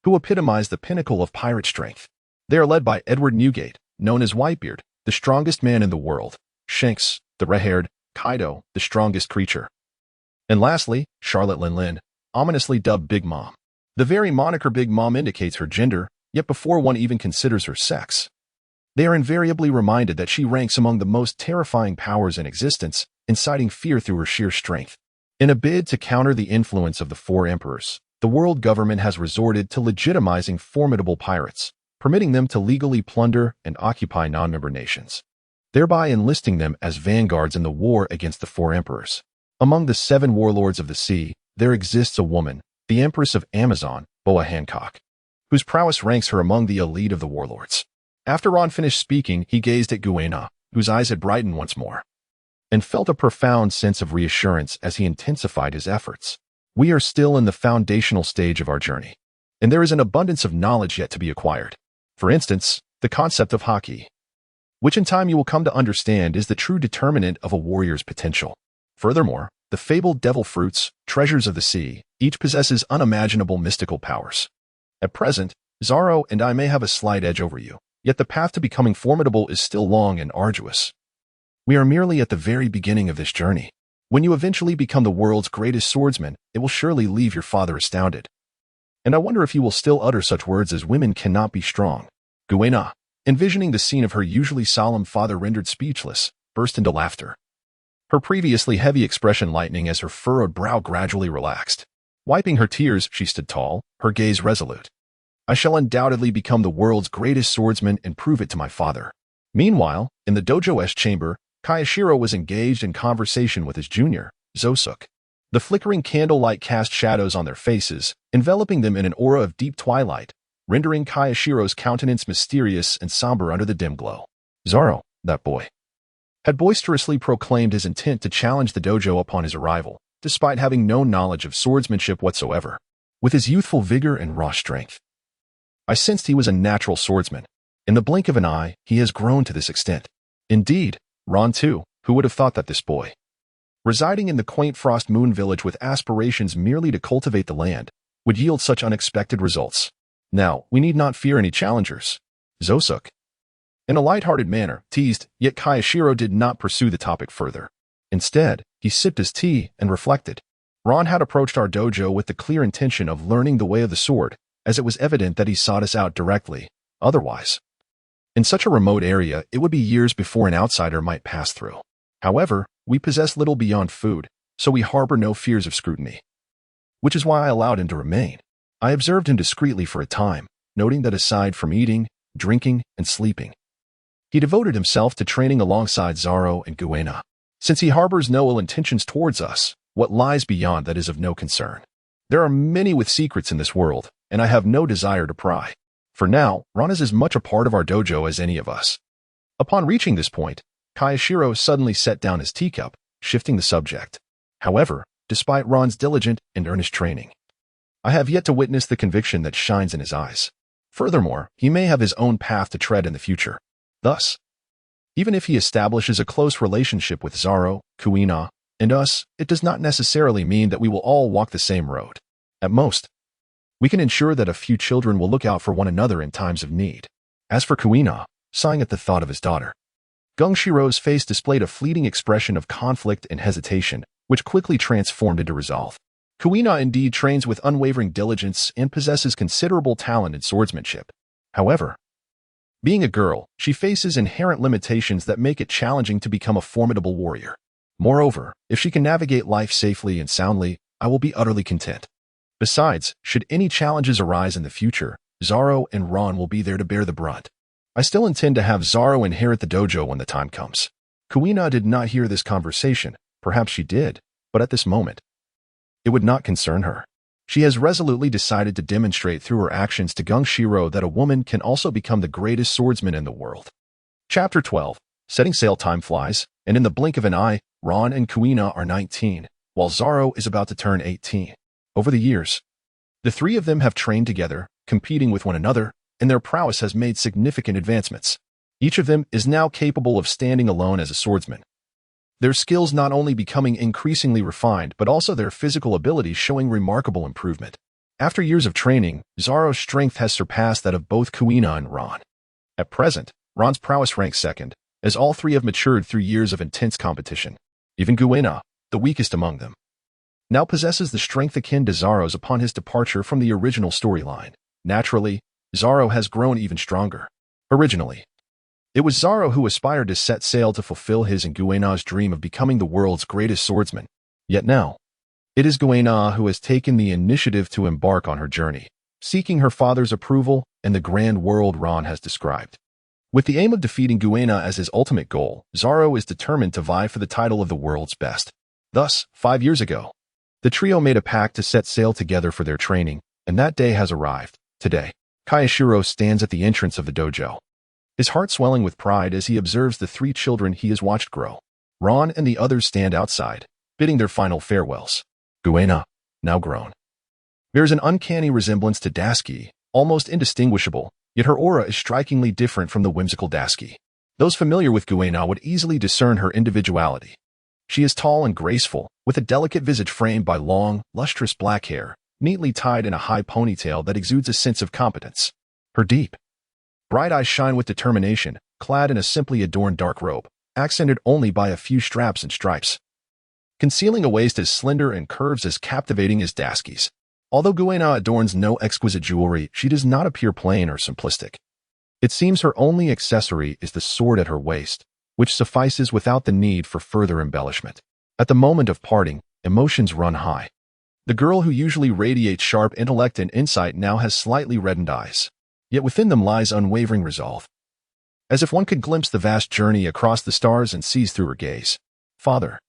who epitomize the pinnacle of pirate strength. They are led by Edward Newgate, known as Whitebeard, the strongest man in the world, Shanks, the red-haired, Kaido, the strongest creature, and lastly, Charlotte Lin, ominously dubbed Big Mom. The very moniker Big Mom indicates her gender, yet before one even considers her sex, they are invariably reminded that she ranks among the most terrifying powers in existence, inciting fear through her sheer strength. In a bid to counter the influence of the Four Emperors, the world government has resorted to legitimizing formidable pirates, permitting them to legally plunder and occupy non-member nations, thereby enlisting them as vanguards in the war against the Four Emperors. Among the 7 warlords of the sea, there exists a woman, the Empress of Amazon, Boa Hancock, whose prowess ranks her among the elite of the warlords. After Ron finished speaking, he gazed at Kuina, whose eyes had brightened once more, and felt a profound sense of reassurance as he intensified his efforts. "We are still in the foundational stage of our journey, and there is an abundance of knowledge yet to be acquired. For instance, the concept of haki, which in time you will come to understand is the true determinant of a warrior's potential. Furthermore, the fabled devil fruits, treasures of the sea, each possesses unimaginable mystical powers. At present, Zoro and I may have a slight edge over you, yet the path to becoming formidable is still long and arduous. We are merely at the very beginning of this journey. When you eventually become the world's greatest swordsman, it will surely leave your father astounded. And I wonder if you will still utter such words as women cannot be strong." Kuina, envisioning the scene of her usually solemn father rendered speechless, burst into laughter, her previously heavy expression lightening as her furrowed brow gradually relaxed. Wiping her tears, she stood tall, her gaze resolute. "I shall undoubtedly become the world's greatest swordsman and prove it to my father." Meanwhile, in the dojo's chamber, Kayashiro was engaged in conversation with his junior, Zosuke. The flickering candlelight cast shadows on their faces, enveloping them in an aura of deep twilight, rendering Kayashiro's countenance mysterious and somber under the dim glow. "Zoro, that boy," had boisterously proclaimed his intent to challenge the dojo upon his arrival, despite having no knowledge of swordsmanship whatsoever. With his youthful vigor and raw strength, I sensed he was a natural swordsman. In the blink of an eye, he has grown to this extent. Indeed, Ron too, who would have thought that this boy, residing in the quaint Frost Moon village with aspirations merely to cultivate the land, would yield such unexpected results. Now, we need not fear any challengers. Zosuk, in a light-hearted manner, teased, yet Kayashiro did not pursue the topic further. Instead, he sipped his tea and reflected. Ron had approached our dojo with the clear intention of learning the way of the sword, as it was evident that he sought us out directly. Otherwise, in such a remote area, it would be years before an outsider might pass through. However, we possess little beyond food, so we harbor no fears of scrutiny. Which is why I allowed him to remain. I observed him discreetly for a time, noting that aside from eating, drinking, and sleeping, he devoted himself to training alongside Zoro and Kuina. Since he harbors no ill intentions towards us, what lies beyond that is of no concern. There are many with secrets in this world, and I have no desire to pry. For now, Ron is as much a part of our dojo as any of us. Upon reaching this point, Kayashiro suddenly set down his teacup, shifting the subject. However, despite Ron's diligent and earnest training, I have yet to witness the conviction that shines in his eyes. Furthermore, he may have his own path to tread in the future. Thus, even if he establishes a close relationship with Zoro, Kuina, and us, it does not necessarily mean that we will all walk the same road. At most, we can ensure that a few children will look out for one another in times of need. As for Kuina, sighing at the thought of his daughter, Gongshiro's face displayed a fleeting expression of conflict and hesitation, which quickly transformed into resolve. Kuina indeed trains with unwavering diligence and possesses considerable talent in swordsmanship. However, being a girl, she faces inherent limitations that make it challenging to become a formidable warrior. Moreover, if she can navigate life safely and soundly, I will be utterly content. Besides, should any challenges arise in the future, Zoro and Ron will be there to bear the brunt. I still intend to have Zoro inherit the dojo when the time comes. Kuina did not hear this conversation. Perhaps she did, but at this moment, it would not concern her. She has resolutely decided to demonstrate through her actions to Gengshiro that a woman can also become the greatest swordsman in the world. Chapter 12. Setting sail. Time flies, and in the blink of an eye, Ron and Kuina are 19, while Zoro is about to turn 18. Over the years, the three of them have trained together, competing with one another, and their prowess has made significant advancements. Each of them is now capable of standing alone as a swordsman. Their skills not only becoming increasingly refined, but also their physical abilities showing remarkable improvement. After years of training, Zoro's strength has surpassed that of both Kuina and Ron. At present, Ron's prowess ranks second, as all three have matured through years of intense competition. Even Kuina, the weakest among them, now possesses the strength akin to Zoro's upon his departure from the original storyline. Naturally, Zoro has grown even stronger. Originally, it was Zoro who aspired to set sail to fulfill his and Kuina's dream of becoming the world's greatest swordsman. Yet now, it is Kuina who has taken the initiative to embark on her journey, seeking her father's approval and the grand world Ron has described. With the aim of defeating Kuina as his ultimate goal, Zoro is determined to vie for the title of the world's best. Thus, 5 years ago, the trio made a pact to set sail together for their training, and that day has arrived. Today, Kayashiro stands at the entrance of the dojo, his heart swelling with pride as he observes the three children he has watched grow. Ron and the others stand outside, bidding their final farewells. Kuina, now grown, bears an uncanny resemblance to Daisuke, almost indistinguishable, yet her aura is strikingly different from the whimsical Daisuke. Those familiar with Kuina would easily discern her individuality. She is tall and graceful, with a delicate visage framed by long, lustrous black hair, neatly tied in a high ponytail that exudes a sense of competence. Her deep, bright eyes shine with determination, clad in a simply adorned dark robe, accented only by a few straps and stripes, concealing a waist as slender and curves as captivating as Daisuke's. Although Kuina adorns no exquisite jewelry, she does not appear plain or simplistic. It seems her only accessory is the sword at her waist, which suffices without the need for further embellishment. At the moment of parting, emotions run high. The girl who usually radiates sharp intellect and insight now has slightly reddened eyes, yet within them lies unwavering resolve. As if one could glimpse the vast journey across the stars and sees through her gaze. Father,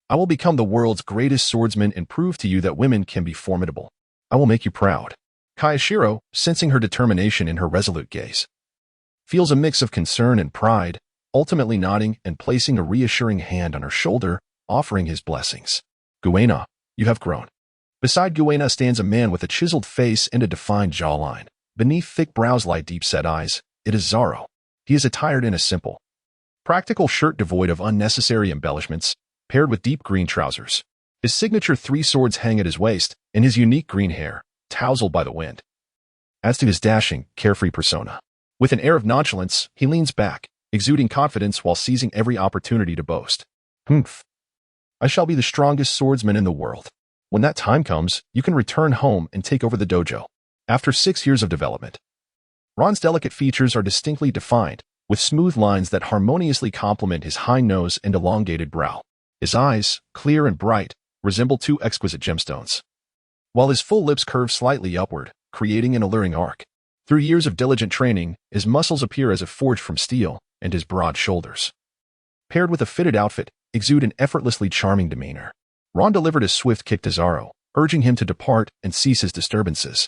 I will become the world's greatest swordsman and prove to you that women can be formidable. I will make you proud. Kayashiro, sensing her determination in her resolute gaze, feels a mix of concern and pride, ultimately nodding and placing a reassuring hand on her shoulder, offering his blessings. Kuina, you have grown. Beside Kuina stands a man with a chiseled face and a defined jawline. Beneath thick brows lie deep-set eyes. It is Zoro. He is attired in a simple, practical shirt devoid of unnecessary embellishments, paired with deep green trousers. His signature 3 swords hang at his waist, and his unique green hair, tousled by the wind, adds to his dashing, carefree persona. With an air of nonchalance, he leans back, exuding confidence while seizing every opportunity to boast. Humph. I shall be the strongest swordsman in the world. When that time comes, you can return home and take over the dojo. After 6 years of development, Ron's delicate features are distinctly defined, with smooth lines that harmoniously complement his high nose and elongated brow. His eyes, clear and bright, resemble 2 exquisite gemstones, while his full lips curve slightly upward, creating an alluring arc. Through years of diligent training, his muscles appear as if forged from steel, and his broad shoulders, paired with a fitted outfit, exude an effortlessly charming demeanor. Ron delivered a swift kick to Zoro, urging him to depart and cease his disturbances.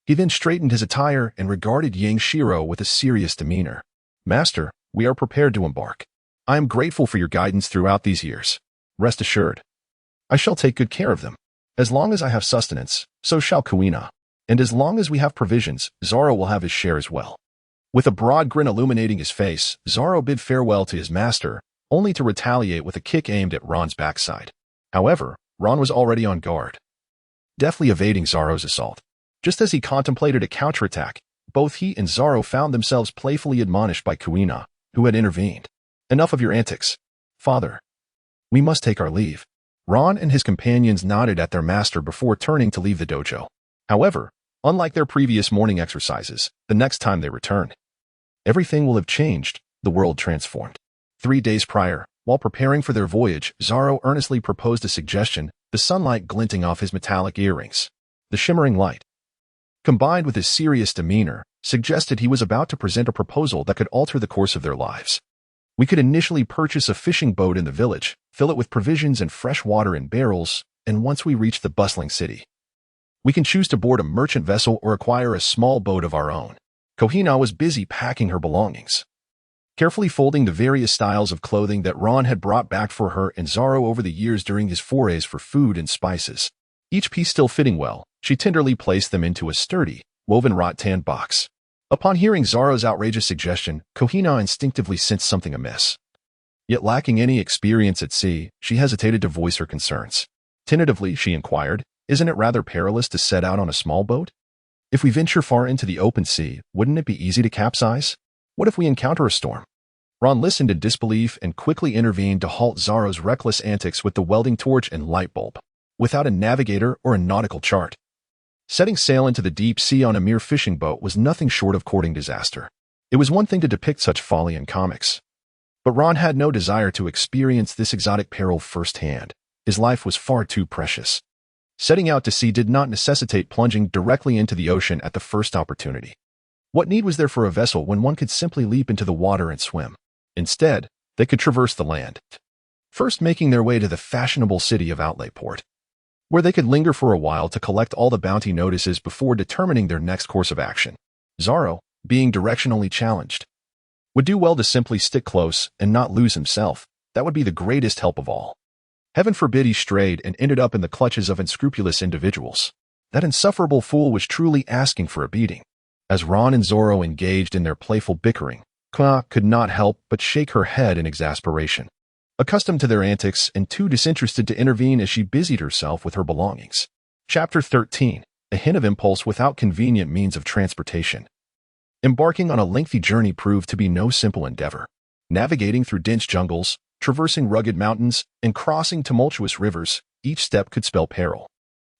He then straightened his attire and regarded Yang Shiro with a serious demeanor. Master, we are prepared to embark. I am grateful for your guidance throughout these years. Rest assured, I shall take good care of them. As long as I have sustenance, so shall Kuina. And as long as we have provisions, Zoro will have his share as well. With a broad grin illuminating his face, Zoro bid farewell to his master, only to retaliate with a kick aimed at Ron's backside. However, Ron was already on guard, deftly evading Zoro's assault. Just as he contemplated a counterattack, both he and Zoro found themselves playfully admonished by Kuina, who had intervened. Enough of your antics, father. We must take our leave. Ron and his companions nodded at their master before turning to leave the dojo. However, unlike their previous morning exercises, the next time they returned, everything will have changed, the world transformed. 3 days prior, while preparing for their voyage, Zoro earnestly proposed a suggestion, the sunlight glinting off his metallic earrings. The shimmering light, combined with his serious demeanor, suggested he was about to present a proposal that could alter the course of their lives. We could initially purchase a fishing boat in the village, fill it with provisions and fresh water in barrels, and once we reach the bustling city, we can choose to board a merchant vessel or acquire a small boat of our own. Kuina was busy packing her belongings, carefully folding the various styles of clothing that Ron had brought back for her and Zoro over the years during his forays for food and spices. Each piece still fitting well, she tenderly placed them into a sturdy, woven rattan box. Upon hearing Zoro's outrageous suggestion, Kuina instinctively sensed something amiss. Yet lacking any experience at sea, she hesitated to voice her concerns. Tentatively, she inquired, "Isn't it rather perilous to set out on a small boat? If we venture far into the open sea, wouldn't it be easy to capsize? What if we encounter a storm?" Ron listened in disbelief and quickly intervened to halt Zoro's reckless antics with the welding torch and light bulb. Without a navigator or a nautical chart, setting sail into the deep sea on a mere fishing boat was nothing short of courting disaster. It was one thing to depict such folly in comics, but Ron had no desire to experience this exotic peril firsthand. His life was far too precious. Setting out to sea did not necessitate plunging directly into the ocean at the first opportunity. What need was there for a vessel when one could simply leap into the water and swim? Instead, they could traverse the land, first making their way to the fashionable city of Outlet Port, where they could linger for a while to collect all the bounty notices before determining their next course of action. Zoro, being directionally challenged, would do well to simply stick close and not lose himself. That would be the greatest help of all. Heaven forbid he strayed and ended up in the clutches of unscrupulous individuals. That insufferable fool was truly asking for a beating. As Ron and Zoro engaged in their playful bickering, Kuina could not help but shake her head in exasperation. Accustomed to their antics and too disinterested to intervene as she busied herself with her belongings. Chapter 13. A hint of impulse without convenient means of transportation. Embarking on a lengthy journey proved to be no simple endeavor. Navigating through dense jungles, traversing rugged mountains, and crossing tumultuous rivers, each step could spell peril.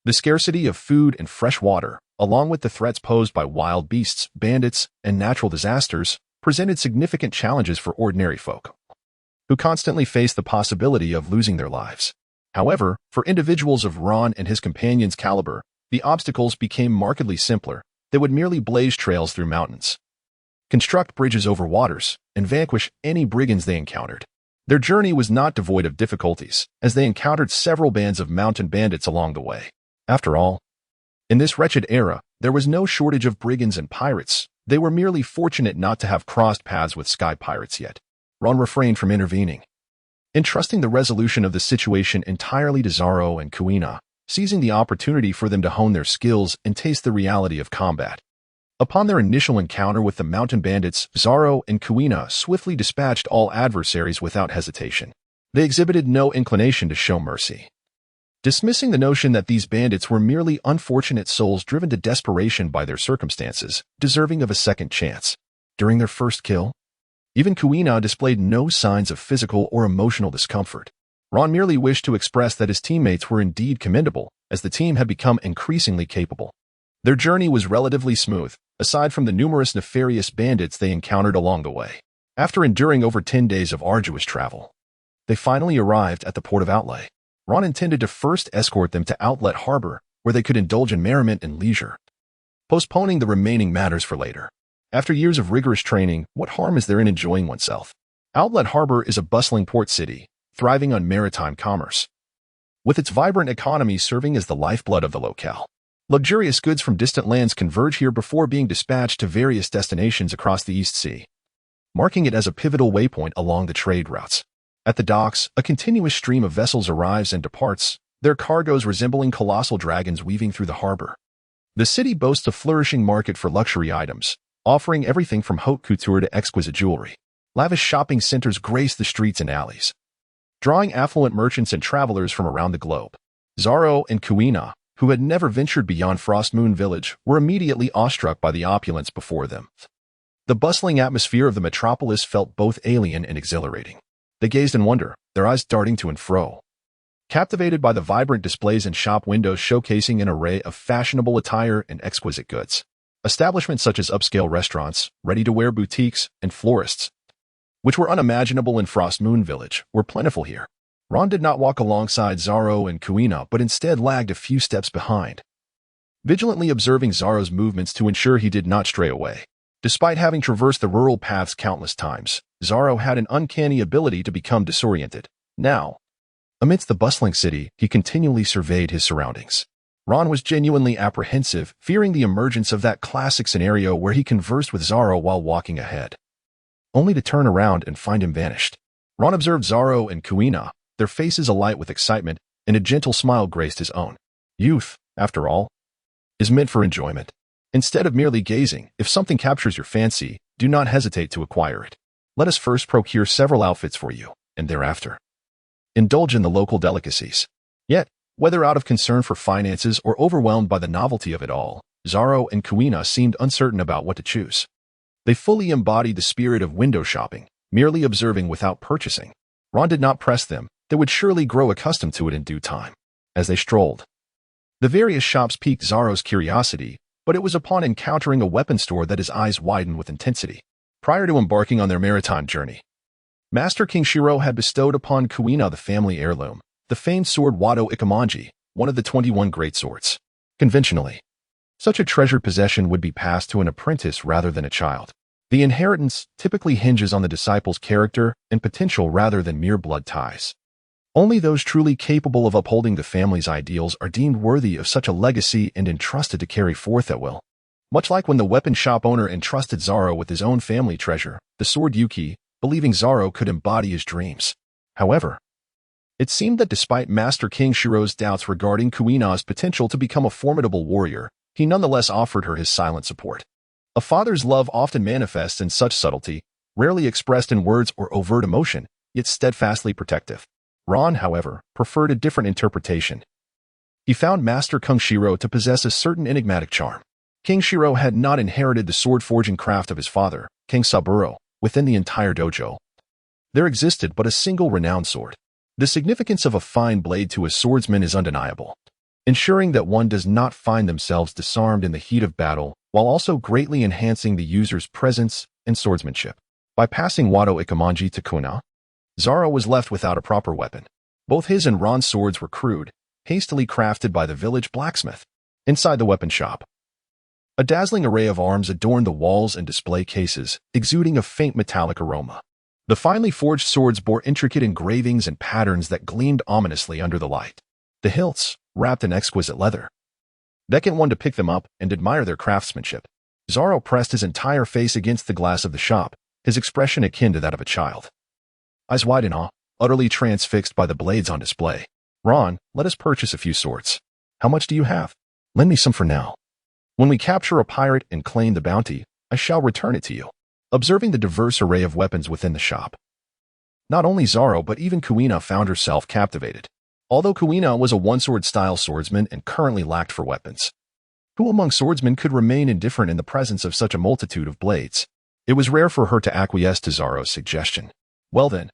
The scarcity of food and fresh water, along with the threats posed by wild beasts, bandits, and natural disasters, presented significant challenges for ordinary folk, who constantly faced the possibility of losing their lives. However, for individuals of Ron and his companions' caliber, the obstacles became markedly simpler. They would merely blaze trails through mountains, construct bridges over waters, and vanquish any brigands they encountered. Their journey was not devoid of difficulties, as they encountered several bands of mountain bandits along the way. After all, in this wretched era, there was no shortage of brigands and pirates. They were merely fortunate not to have crossed paths with sky pirates yet. Ron refrained from intervening, entrusting the resolution of the situation entirely to Zoro and Kuina, seizing the opportunity for them to hone their skills and taste the reality of combat. Upon their initial encounter with the mountain bandits, Zoro and Kuina swiftly dispatched all adversaries without hesitation. They exhibited no inclination to show mercy, dismissing the notion that these bandits were merely unfortunate souls driven to desperation by their circumstances, deserving of a second chance. During their first kill, even Kuina displayed no signs of physical or emotional discomfort. Ron merely wished to express that his teammates were indeed commendable, as the team had become increasingly capable. Their journey was relatively smooth, aside from the numerous nefarious bandits they encountered along the way. After enduring over 10 days of arduous travel, they finally arrived at the port of Outlay. Ron intended to first escort them to Outlet Harbor, where they could indulge in merriment and leisure, postponing the remaining matters for later. After years of rigorous training, what harm is there in enjoying oneself? Outlet Harbor is a bustling port city, thriving on maritime commerce, with its vibrant economy serving as the lifeblood of the locale. Luxurious goods from distant lands converge here before being dispatched to various destinations across the East Sea, marking it as a pivotal waypoint along the trade routes. At the docks, a continuous stream of vessels arrives and departs, their cargoes resembling colossal dragons weaving through the harbor. The city boasts a flourishing market for luxury items, offering everything from haute couture to exquisite jewelry. Lavish shopping centers grace the streets and alleys, drawing affluent merchants and travelers from around the globe. Zoro and Kuina, who had never ventured beyond Frostmoon Village, were immediately awestruck by the opulence before them. The bustling atmosphere of the metropolis felt both alien and exhilarating. They gazed in wonder, their eyes darting to and fro, captivated by the vibrant displays and shop windows showcasing an array of fashionable attire and exquisite goods. Establishments such as upscale restaurants, ready-to-wear boutiques, and florists, which were unimaginable in Frostmoon Village, were plentiful here. Ron did not walk alongside Zoro and Kuina, but instead lagged a few steps behind, vigilantly observing Zoro's movements to ensure he did not stray away. Despite having traversed the rural paths countless times, Zoro had an uncanny ability to become disoriented. Now, amidst the bustling city, he continually surveyed his surroundings. Ron was genuinely apprehensive, fearing the emergence of that classic scenario where he conversed with Zoro while walking ahead, only to turn around and find him vanished. Ron observed Zoro and Kuina, their faces alight with excitement, and a gentle smile graced his own. Youth, after all, is meant for enjoyment. Instead of merely gazing, if something captures your fancy, do not hesitate to acquire it. Let us first procure several outfits for you, and thereafter indulge in the local delicacies. Yet, whether out of concern for finances or overwhelmed by the novelty of it all, Zoro and Kuina seemed uncertain about what to choose. They fully embodied the spirit of window shopping, merely observing without purchasing. Ron did not press them, they would surely grow accustomed to it in due time. As they strolled, the various shops piqued Zoro's curiosity, but it was upon encountering a weapon store that his eyes widened with intensity. Prior to embarking on their maritime journey, Master King Shiro had bestowed upon Kuina the family heirloom, the famed sword Wado Ikamanji, one of the 21 great swords. Conventionally, such a treasured possession would be passed to an apprentice rather than a child. The inheritance typically hinges on the disciple's character and potential rather than mere blood ties. Only those truly capable of upholding the family's ideals are deemed worthy of such a legacy and entrusted to carry forth at will. Much like when the weapon shop owner entrusted Zoro with his own family treasure, the sword Yuki, believing Zoro could embody his dreams. However, it seemed that despite Master King Shiro's doubts regarding Kuina's potential to become a formidable warrior, he nonetheless offered her his silent support. A father's love often manifests in such subtlety, rarely expressed in words or overt emotion, yet steadfastly protective. Ron, however, preferred a different interpretation. He found Master King Shiro to possess a certain enigmatic charm. King Shiro had not inherited the sword-forging craft of his father, King Saburo, within the entire dojo. There existed but a single renowned sword. The significance of a fine blade to a swordsman is undeniable, ensuring that one does not find themselves disarmed in the heat of battle, while also greatly enhancing the user's presence and swordsmanship. By passing Wado Ikamanji to Kuina, Zoro was left without a proper weapon. Both his and Ron's swords were crude, hastily crafted by the village blacksmith. Inside the weapon shop, a dazzling array of arms adorned the walls and display cases, exuding a faint metallic aroma. The finely forged swords bore intricate engravings and patterns that gleamed ominously under the light. The hilts, wrapped in exquisite leather, beckoned one to pick them up and admire their craftsmanship. Zoro pressed his entire face against the glass of the shop, his expression akin to that of a child. eyes wide in awe, utterly transfixed by the blades on display. Ron, let us purchase a few swords. How much do you have? Lend me some for now. When we capture a pirate and claim the bounty, I shall return it to you. Observing the diverse array of weapons within the shop, not only Zoro but even Kuina found herself captivated. Although Kuina was a one-sword style swordsman and currently lacked for weapons, who among swordsmen could remain indifferent in the presence of such a multitude of blades? It was rare for her to acquiesce to Zoro's suggestion. Well then,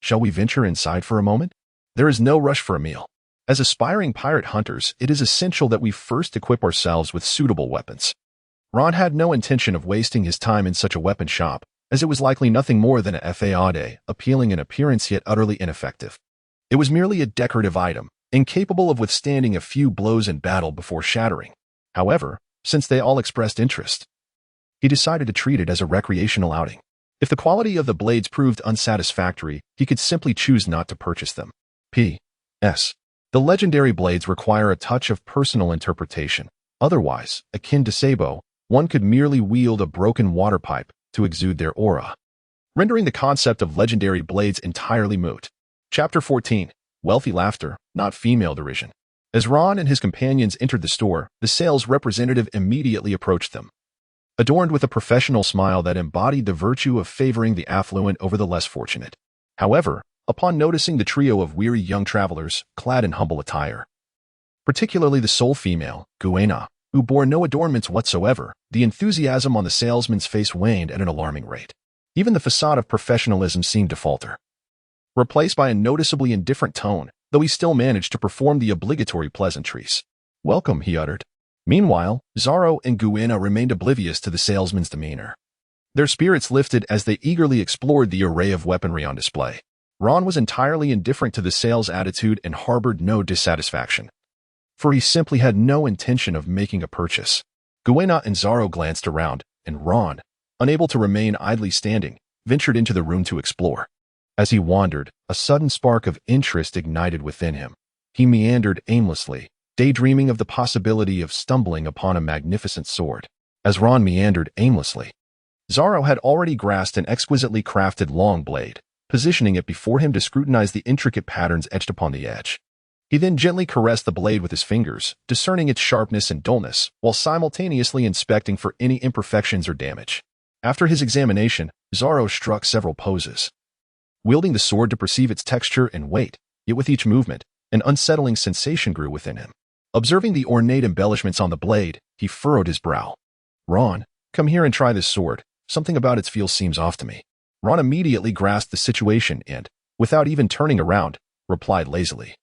shall we venture inside for a moment? There is no rush for a meal. As aspiring pirate hunters, it is essential that we first equip ourselves with suitable weapons. Ron had no intention of wasting his time in such a weapon shop, as it was likely nothing more than a fade, appealing in appearance yet utterly ineffective. It was merely a decorative item, incapable of withstanding a few blows in battle before shattering. However, since they all expressed interest, he decided to treat it as a recreational outing. If the quality of the blades proved unsatisfactory, he could simply choose not to purchase them. P.S. The legendary blades require a touch of personal interpretation. Otherwise, akin to Sabo, one could merely wield a broken water pipe to exude their aura, rendering the concept of legendary blades entirely moot. Chapter 14. Wealthy Laughter, Not Female Derision. As Ron and his companions entered the store, the sales representative immediately approached them, adorned with a professional smile that embodied the virtue of favoring the affluent over the less fortunate. However, upon noticing the trio of weary young travelers, clad in humble attire, particularly the sole female, Kuina, who bore no adornments whatsoever, the enthusiasm on the salesman's face waned at an alarming rate. Even the facade of professionalism seemed to falter, replaced by a noticeably indifferent tone, though he still managed to perform the obligatory pleasantries. "Welcome," he uttered. Meanwhile, Zoro and Kuina remained oblivious to the salesman's demeanor. Their spirits lifted as they eagerly explored the array of weaponry on display. Ron was entirely indifferent to the sales attitude and harbored no dissatisfaction, for he simply had no intention of making a purchase. Kuina and Zoro glanced around, and Ron, unable to remain idly standing, ventured into the room to explore. As he wandered, a sudden spark of interest ignited within him. He meandered aimlessly, daydreaming of the possibility of stumbling upon a magnificent sword. As Ron meandered aimlessly, Zoro had already grasped an exquisitely crafted long blade, positioning it before him to scrutinize the intricate patterns etched upon the edge. He then gently caressed the blade with his fingers, discerning its sharpness and dullness, while simultaneously inspecting for any imperfections or damage. After his examination, Zoro struck several poses, wielding the sword to perceive its texture and weight, yet with each movement, an unsettling sensation grew within him. Observing the ornate embellishments on the blade, he furrowed his brow. "Ron, come here and try this sword. Something about its feel seems off to me." Ron immediately grasped the situation and, without even turning around, replied lazily,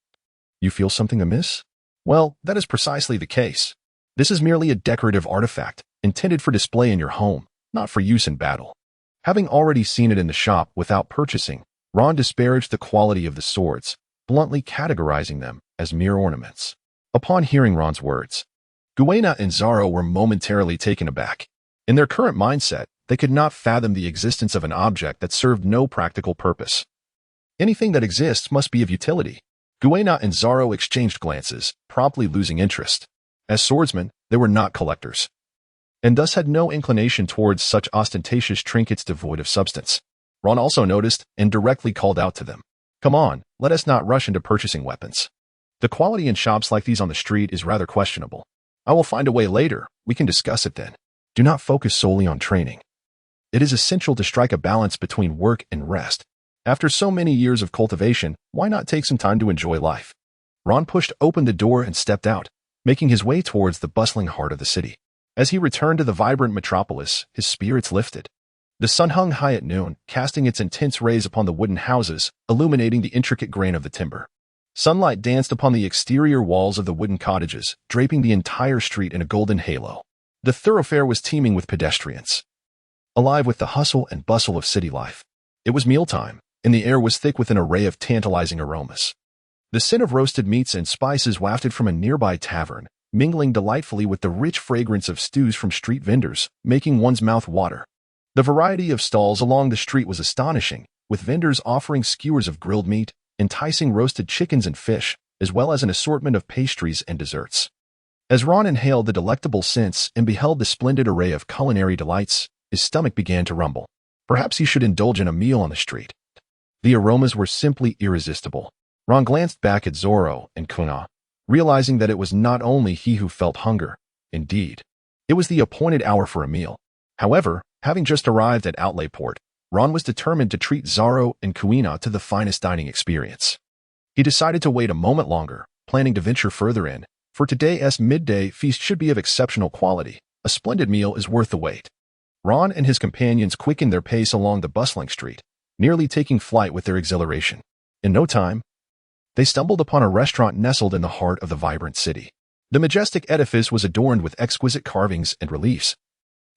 "You feel something amiss? Well, that is precisely the case. This is merely a decorative artifact, intended for display in your home, not for use in battle." Having already seen it in the shop without purchasing, Ron disparaged the quality of the swords, bluntly categorizing them as mere ornaments. Upon hearing Ron's words, Kuina and Zoro were momentarily taken aback. In their current mindset, they could not fathom the existence of an object that served no practical purpose. Anything that exists must be of utility. Kuina and Zoro exchanged glances, promptly losing interest. As swordsmen, they were not collectors, and thus had no inclination towards such ostentatious trinkets devoid of substance. Ron also noticed and directly called out to them, "Come on, let us not rush into purchasing weapons. The quality in shops like these on the street is rather questionable. I will find a way later, we can discuss it then. Do not focus solely on training. It is essential to strike a balance between work and rest. After so many years of cultivation, why not take some time to enjoy life?" Ron pushed open the door and stepped out, making his way towards the bustling heart of the city. As he returned to the vibrant metropolis, his spirits lifted. The sun hung high at noon, casting its intense rays upon the wooden houses, illuminating the intricate grain of the timber. Sunlight danced upon the exterior walls of the wooden cottages, draping the entire street in a golden halo. The thoroughfare was teeming with pedestrians, alive with the hustle and bustle of city life. It was mealtime, and the air was thick with an array of tantalizing aromas. The scent of roasted meats and spices wafted from a nearby tavern, mingling delightfully with the rich fragrance of stews from street vendors, making one's mouth water. The variety of stalls along the street was astonishing, with vendors offering skewers of grilled meat, enticing roasted chickens and fish, as well as an assortment of pastries and desserts. As Ron inhaled the delectable scents and beheld the splendid array of culinary delights, his stomach began to rumble. Perhaps he should indulge in a meal on the street. The aromas were simply irresistible. Ron glanced back at Zoro and Kuina, realizing that it was not only he who felt hunger. Indeed, it was the appointed hour for a meal. However, having just arrived at Outlay Port, Ron was determined to treat Zoro and Kuina to the finest dining experience. He decided to wait a moment longer, planning to venture further in, for today's midday feast should be of exceptional quality. A splendid meal is worth the wait. Ron and his companions quickened their pace along the bustling street, nearly taking flight with their exhilaration. In no time, they stumbled upon a restaurant nestled in the heart of the vibrant city. The majestic edifice was adorned with exquisite carvings and reliefs,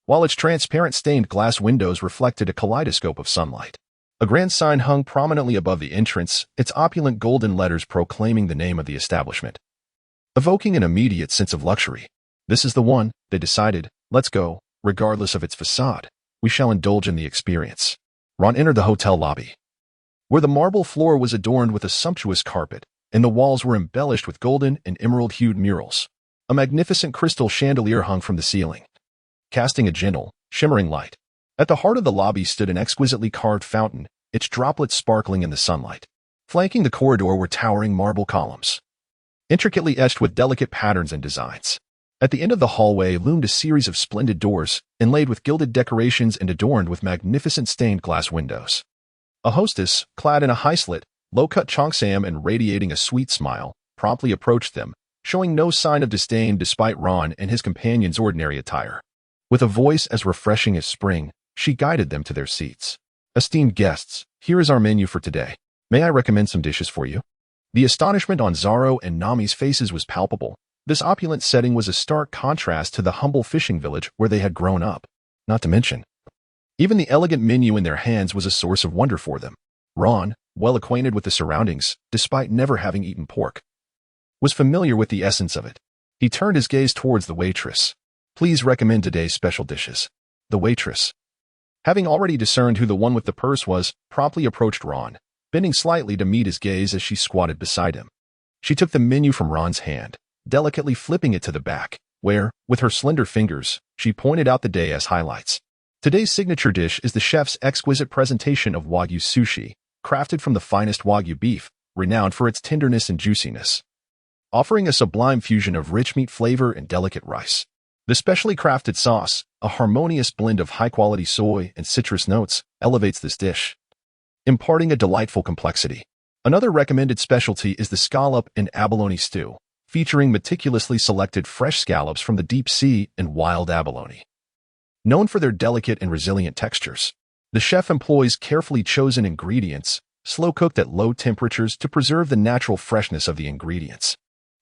while its transparent stained glass windows reflected a kaleidoscope of sunlight. A grand sign hung prominently above the entrance, its opulent golden letters proclaiming the name of the establishment, evoking an immediate sense of luxury. This is the one, they decided. Let's go. Regardless of its facade, we shall indulge in the experience. Ron entered the hotel lobby, where the marble floor was adorned with a sumptuous carpet, and the walls were embellished with golden and emerald-hued murals. A magnificent crystal chandelier hung from the ceiling, casting a gentle, shimmering light. At the heart of the lobby stood an exquisitely carved fountain, its droplets sparkling in the sunlight. Flanking the corridor were towering marble columns, intricately etched with delicate patterns and designs. At the end of the hallway loomed a series of splendid doors, inlaid with gilded decorations and adorned with magnificent stained glass windows. A hostess, clad in a high-slit, low-cut cheongsam and radiating a sweet smile, promptly approached them, showing no sign of disdain despite Ron and his companion's ordinary attire. With a voice as refreshing as spring, she guided them to their seats. Esteemed guests, here is our menu for today. May I recommend some dishes for you? The astonishment on Zoro and Nami's faces was palpable. This opulent setting was a stark contrast to the humble fishing village where they had grown up. Not to mention, even the elegant menu in their hands was a source of wonder for them. Ron, well acquainted with the surroundings, despite never having eaten pork, was familiar with the essence of it. He turned his gaze towards the waitress. Please recommend today's special dishes. The waitress, having already discerned who the one with the purse was, promptly approached Ron, bending slightly to meet his gaze as she squatted beside him. She took the menu from Ron's hand, delicately flipping it to the back, where, with her slender fingers, she pointed out the day's highlights. Today's signature dish is the chef's exquisite presentation of Wagyu sushi, crafted from the finest Wagyu beef, renowned for its tenderness and juiciness, offering a sublime fusion of rich meat flavor and delicate rice. The specially crafted sauce, a harmonious blend of high-quality soy and citrus notes, elevates this dish, imparting a delightful complexity. Another recommended specialty is the scallop and abalone stew, featuring meticulously selected fresh scallops from the deep sea and wild abalone. Known for their delicate and resilient textures, the chef employs carefully chosen ingredients, slow-cooked at low temperatures to preserve the natural freshness of the ingredients.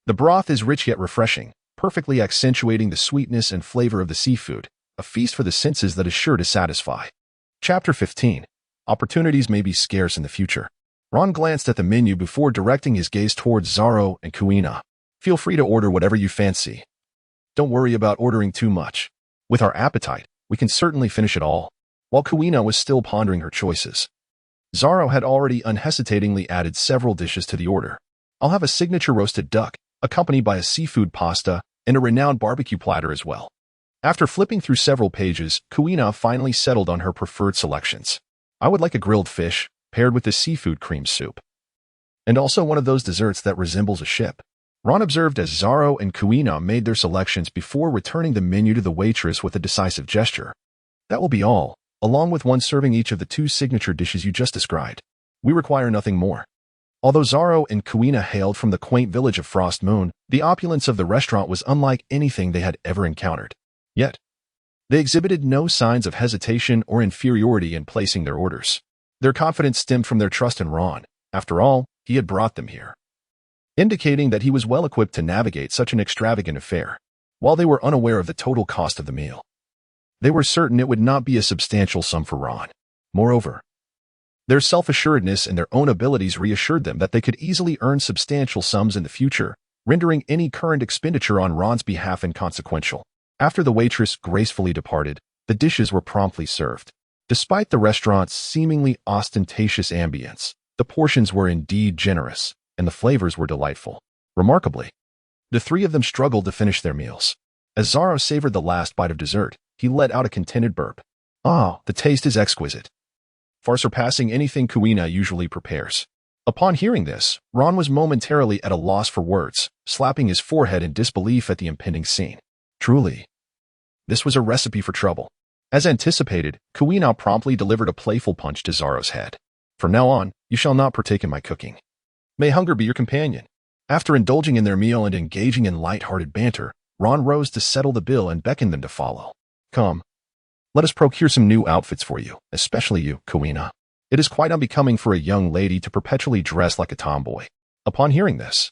The broth is rich yet refreshing, perfectly accentuating the sweetness and flavor of the seafood, a feast for the senses that is sure to satisfy. Chapter 15. Opportunities may be scarce in the future. Ron glanced at the menu before directing his gaze towards Zoro and Kuina. Feel free to order whatever you fancy. Don't worry about ordering too much. With our appetite, we can certainly finish it all. While Kuina was still pondering her choices, Zoro had already unhesitatingly added several dishes to the order. I'll have a signature roasted duck, accompanied by a seafood pasta, and a renowned barbecue platter as well. After flipping through several pages, Kuina finally settled on her preferred selections. I would like a grilled fish, paired with the seafood cream soup, and also one of those desserts that resembles a ship. Ron observed as Zoro and Kuina made their selections before returning the menu to the waitress with a decisive gesture. That will be all, along with one serving each of the two signature dishes you just described. We require nothing more. Although Zoro and Kuina hailed from the quaint village of Frost Moon, the opulence of the restaurant was unlike anything they had ever encountered. Yet, they exhibited no signs of hesitation or inferiority in placing their orders. Their confidence stemmed from their trust in Ron. After all, he had brought them here, indicating that he was well equipped to navigate such an extravagant affair. While they were unaware of the total cost of the meal, they were certain it would not be a substantial sum for Ron. Moreover, their self-assuredness and their own abilities reassured them that they could easily earn substantial sums in the future, rendering any current expenditure on Ron's behalf inconsequential. After the waitress gracefully departed, the dishes were promptly served. Despite the restaurant's seemingly ostentatious ambience, the portions were indeed generous, and the flavors were delightful. Remarkably, the three of them struggled to finish their meals. As Zoro savored the last bite of dessert, he let out a contented burp. Ah, the taste is exquisite. far surpassing anything Kuina usually prepares. Upon hearing this, Ron was momentarily at a loss for words, slapping his forehead in disbelief at the impending scene. Truly, this was a recipe for trouble. As anticipated, Kuina promptly delivered a playful punch to Zoro's head. From now on, you shall not partake in my cooking. May hunger be your companion. After indulging in their meal and engaging in light-hearted banter, Ron rose to settle the bill and beckoned them to follow. Come, let us procure some new outfits for you, especially you, Kuina. It is quite unbecoming for a young lady to perpetually dress like a tomboy. Upon hearing this,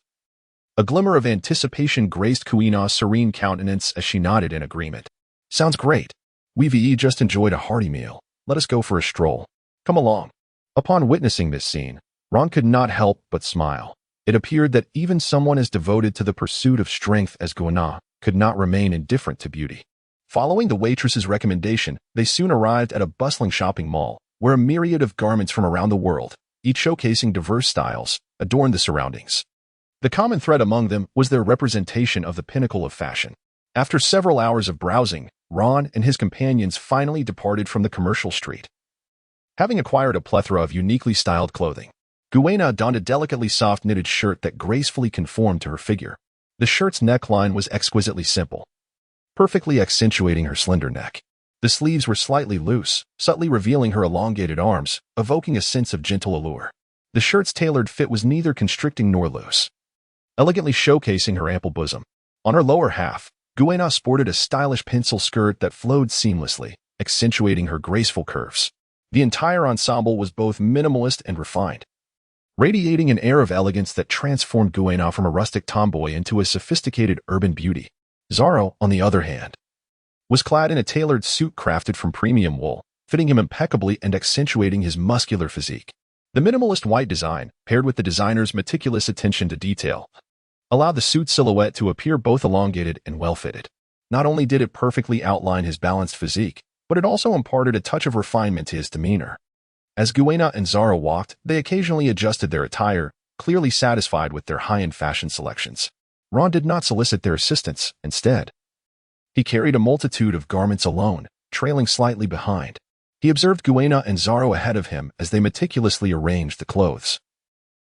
a glimmer of anticipation graced Kuina's serene countenance as she nodded in agreement. Sounds great. We've just enjoyed a hearty meal. Let us go for a stroll. Come along. Upon witnessing this scene, Ron could not help but smile. It appeared that even someone as devoted to the pursuit of strength as Kuina could not remain indifferent to beauty. Following the waitress's recommendation, they soon arrived at a bustling shopping mall, where a myriad of garments from around the world, each showcasing diverse styles, adorned the surroundings. The common thread among them was their representation of the pinnacle of fashion. After several hours of browsing, Ron and his companions finally departed from the commercial street. Having acquired a plethora of uniquely styled clothing, Kuina donned a delicately soft knitted shirt that gracefully conformed to her figure. The shirt's neckline was exquisitely simple, perfectly accentuating her slender neck. The sleeves were slightly loose, subtly revealing her elongated arms, evoking a sense of gentle allure. The shirt's tailored fit was neither constricting nor loose, elegantly showcasing her ample bosom. On her lower half, Kuina sported a stylish pencil skirt that flowed seamlessly, accentuating her graceful curves. The entire ensemble was both minimalist and refined, radiating an air of elegance that transformed Kuina from a rustic tomboy into a sophisticated urban beauty. Zoro, on the other hand, was clad in a tailored suit crafted from premium wool, fitting him impeccably and accentuating his muscular physique. The minimalist white design, paired with the designer's meticulous attention to detail, allowed the suit's silhouette to appear both elongated and well-fitted. Not only did it perfectly outline his balanced physique, but it also imparted a touch of refinement to his demeanor. As Kuina and Zoro walked, they occasionally adjusted their attire, clearly satisfied with their high-end fashion selections. Ron did not solicit their assistance. Instead, he carried a multitude of garments alone, trailing slightly behind. He observed Kuina and Zoro ahead of him as they meticulously arranged the clothes,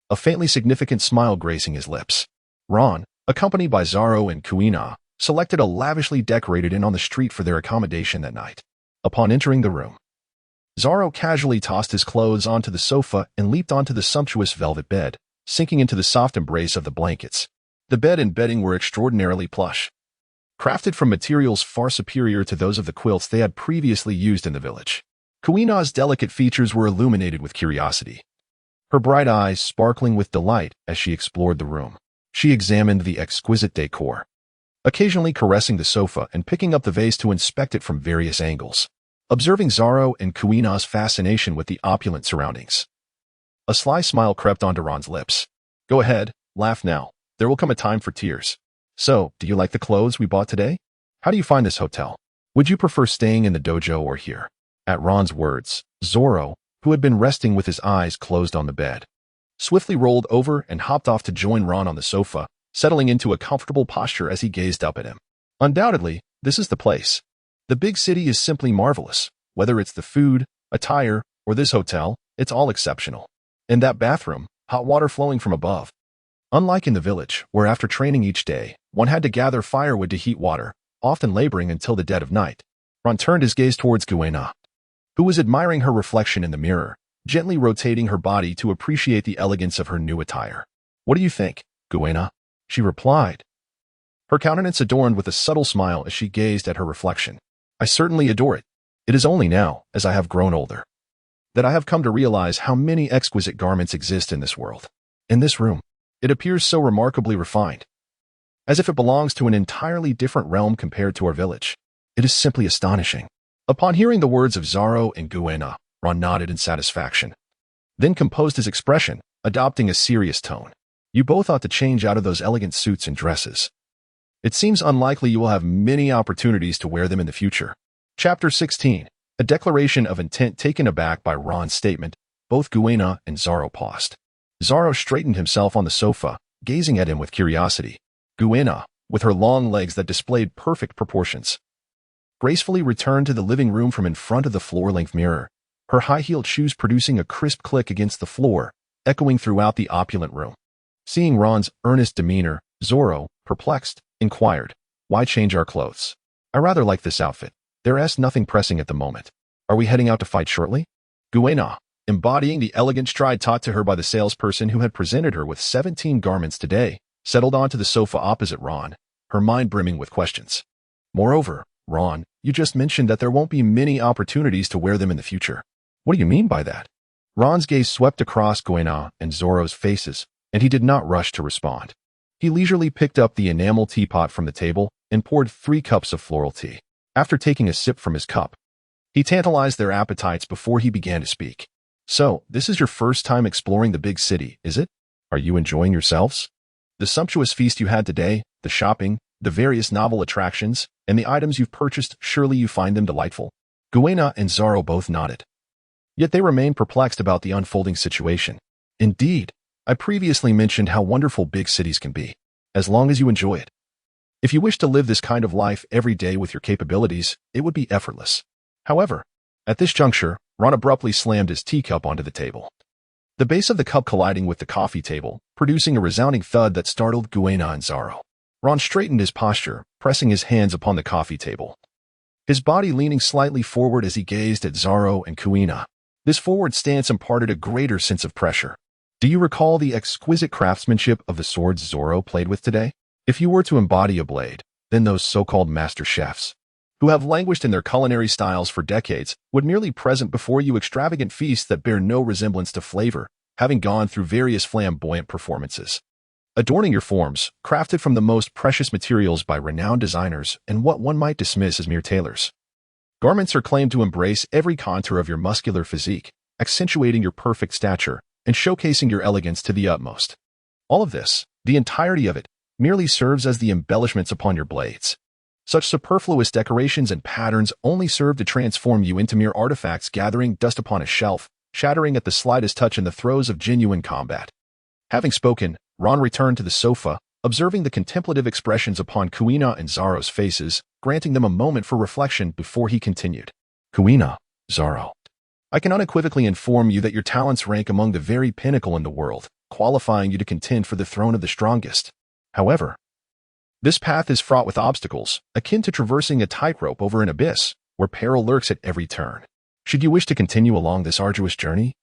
a faintly significant smile gracing his lips. Ron, accompanied by Zoro and Kuina, selected a lavishly decorated inn on the street for their accommodation that night. Upon entering the room, Zoro casually tossed his clothes onto the sofa and leaped onto the sumptuous velvet bed, sinking into the soft embrace of the blankets. The bed and bedding were extraordinarily plush, crafted from materials far superior to those of the quilts they had previously used in the village. Kuina's delicate features were illuminated with curiosity, her bright eyes sparkling with delight as she explored the room. She examined the exquisite decor, occasionally caressing the sofa and picking up the vase to inspect it from various angles. Observing Zoro and Kuina's fascination with the opulent surroundings, a sly smile crept onto Ron's lips. Go ahead, laugh now. There will come a time for tears. So, do you like the clothes we bought today? How do you find this hotel? Would you prefer staying in the dojo or here? At Ron's words, Zoro, who had been resting with his eyes closed on the bed, swiftly rolled over and hopped off to join Ron on the sofa, settling into a comfortable posture as he gazed up at him. Undoubtedly, this is the place. The big city is simply marvelous. Whether it's the food, attire, or this hotel, it's all exceptional. In that bathroom, hot water flowing from above. Unlike in the village, where after training each day, one had to gather firewood to heat water, often laboring until the dead of night. Ron turned his gaze towards Kuina, who was admiring her reflection in the mirror, gently rotating her body to appreciate the elegance of her new attire. What do you think, Kuina? She replied, her countenance adorned with a subtle smile as she gazed at her reflection. I certainly adore it. It is only now, as I have grown older, that I have come to realize how many exquisite garments exist in this world. In this room, it appears so remarkably refined, as if it belongs to an entirely different realm compared to our village. It is simply astonishing. Upon hearing the words of Zoro and Kuina, Ron nodded in satisfaction, then composed his expression, adopting a serious tone. You both ought to change out of those elegant suits and dresses. It seems unlikely you will have many opportunities to wear them in the future. Chapter 16. A declaration of intent. Taken aback by Ron's statement, both Kuina and Zoro paused. Zoro straightened himself on the sofa, gazing at him with curiosity. Kuina, with her long legs that displayed perfect proportions, gracefully returned to the living room from in front of the floor-length mirror, her high-heeled shoes producing a crisp click against the floor, echoing throughout the opulent room. Seeing Ron's earnest demeanor, Zoro, perplexed, inquired, "Why change our clothes? I rather like this outfit. There's nothing pressing at the moment. Are we heading out to fight shortly?" Kuina, embodying the elegant stride taught to her by the salesperson who had presented her with 17 garments today, settled onto the sofa opposite Ron, her mind brimming with questions. "Moreover, Ron, you just mentioned that there won't be many opportunities to wear them in the future. What do you mean by that?" Ron's gaze swept across Kuina and Zoro's faces, and he did not rush to respond. He leisurely picked up the enamel teapot from the table and poured 3 cups of floral tea. After taking a sip from his cup, he tantalized their appetites before he began to speak. "So, this is your first time exploring the big city, is it? Are you enjoying yourselves? The sumptuous feast you had today, the shopping, the various novel attractions, and the items you've purchased, surely you find them delightful?" Kuina and Zoro both nodded. Yet they remained perplexed about the unfolding situation. "Indeed, I previously mentioned how wonderful big cities can be, as long as you enjoy it. If you wish to live this kind of life every day with your capabilities, it would be effortless." However, at this juncture, Ron abruptly slammed his teacup onto the table, the base of the cup colliding with the coffee table, producing a resounding thud that startled Kuina and Zoro. Ron straightened his posture, pressing his hands upon the coffee table, his body leaning slightly forward as he gazed at Zoro and Kuina. This forward stance imparted a greater sense of pressure. "Do you recall the exquisite craftsmanship of the swords Zoro played with today? If you were to embody a blade, then those so-called master chefs, who have languished in their culinary styles for decades, would merely present before you extravagant feasts that bear no resemblance to flavor, having gone through various flamboyant performances, adorning your forms, crafted from the most precious materials by renowned designers and what one might dismiss as mere tailors. Garments are claimed to embrace every contour of your muscular physique, accentuating your perfect stature and showcasing your elegance to the utmost. All of this, the entirety of it, merely serves as the embellishments upon your blades. Such superfluous decorations and patterns only serve to transform you into mere artifacts gathering dust upon a shelf, shattering at the slightest touch in the throes of genuine combat." Having spoken, Ron returned to the sofa, observing the contemplative expressions upon Kuina and Zoro's faces, granting them a moment for reflection before he continued. "Kuina, Zoro, I can unequivocally inform you that your talents rank among the very pinnacle in the world, qualifying you to contend for the throne of the strongest. However, this path is fraught with obstacles, akin to traversing a tightrope over an abyss, where peril lurks at every turn. Should you wish to continue along this arduous journey,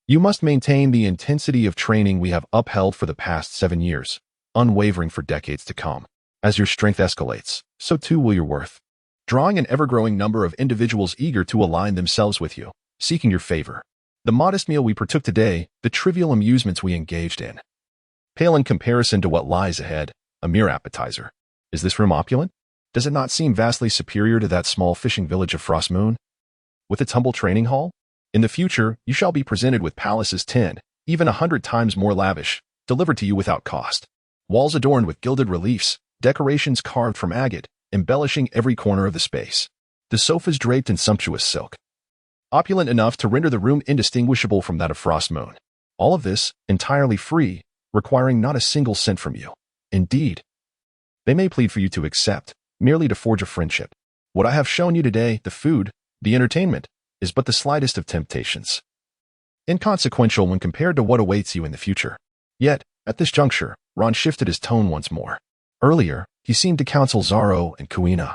you must maintain the intensity of training we have upheld for the past 7 years, unwavering for decades to come. As your strength escalates, so too will your worth, drawing an ever-growing number of individuals eager to align themselves with you, seeking your favor. The modest meal we partook today, the trivial amusements we engaged in, pale in comparison to what lies ahead, a mere appetizer. Is this room opulent? Does it not seem vastly superior to that small fishing village of Frost Moon, with its humble training hall? In the future, you shall be presented with palaces 10, even 100 times more lavish, delivered to you without cost. Walls adorned with gilded reliefs, decorations carved from agate, embellishing every corner of the space. The sofas draped in sumptuous silk, opulent enough to render the room indistinguishable from that of Frost Moon. All of this, entirely free, requiring not a single cent from you. Indeed, they may plead for you to accept, merely to forge a friendship. What I have shown you today, the food, the entertainment, is but the slightest of temptations, inconsequential when compared to what awaits you in the future. Yet, at this juncture, Ron shifted his tone once more. Earlier, he seemed to counsel Zoro and Kuina,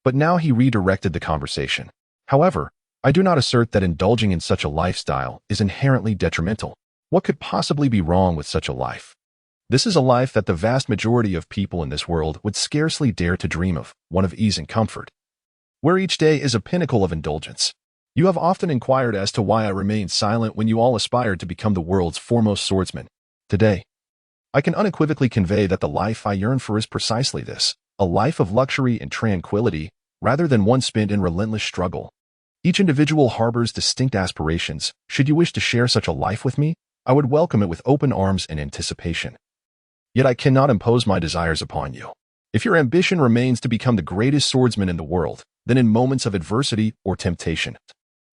but now he redirected the conversation. "However, I do not assert that indulging in such a lifestyle is inherently detrimental. What could possibly be wrong with such a life? This is a life that the vast majority of people in this world would scarcely dare to dream of, one of ease and comfort, where each day is a pinnacle of indulgence. You have often inquired as to why I remained silent when you all aspired to become the world's foremost swordsman. Today, I can unequivocally convey that the life I yearn for is precisely this, a life of luxury and tranquility, rather than one spent in relentless struggle. Each individual harbors distinct aspirations. Should you wish to share such a life with me, I would welcome it with open arms and anticipation. Yet I cannot impose my desires upon you. If your ambition remains to become the greatest swordsman in the world, then in moments of adversity or temptation,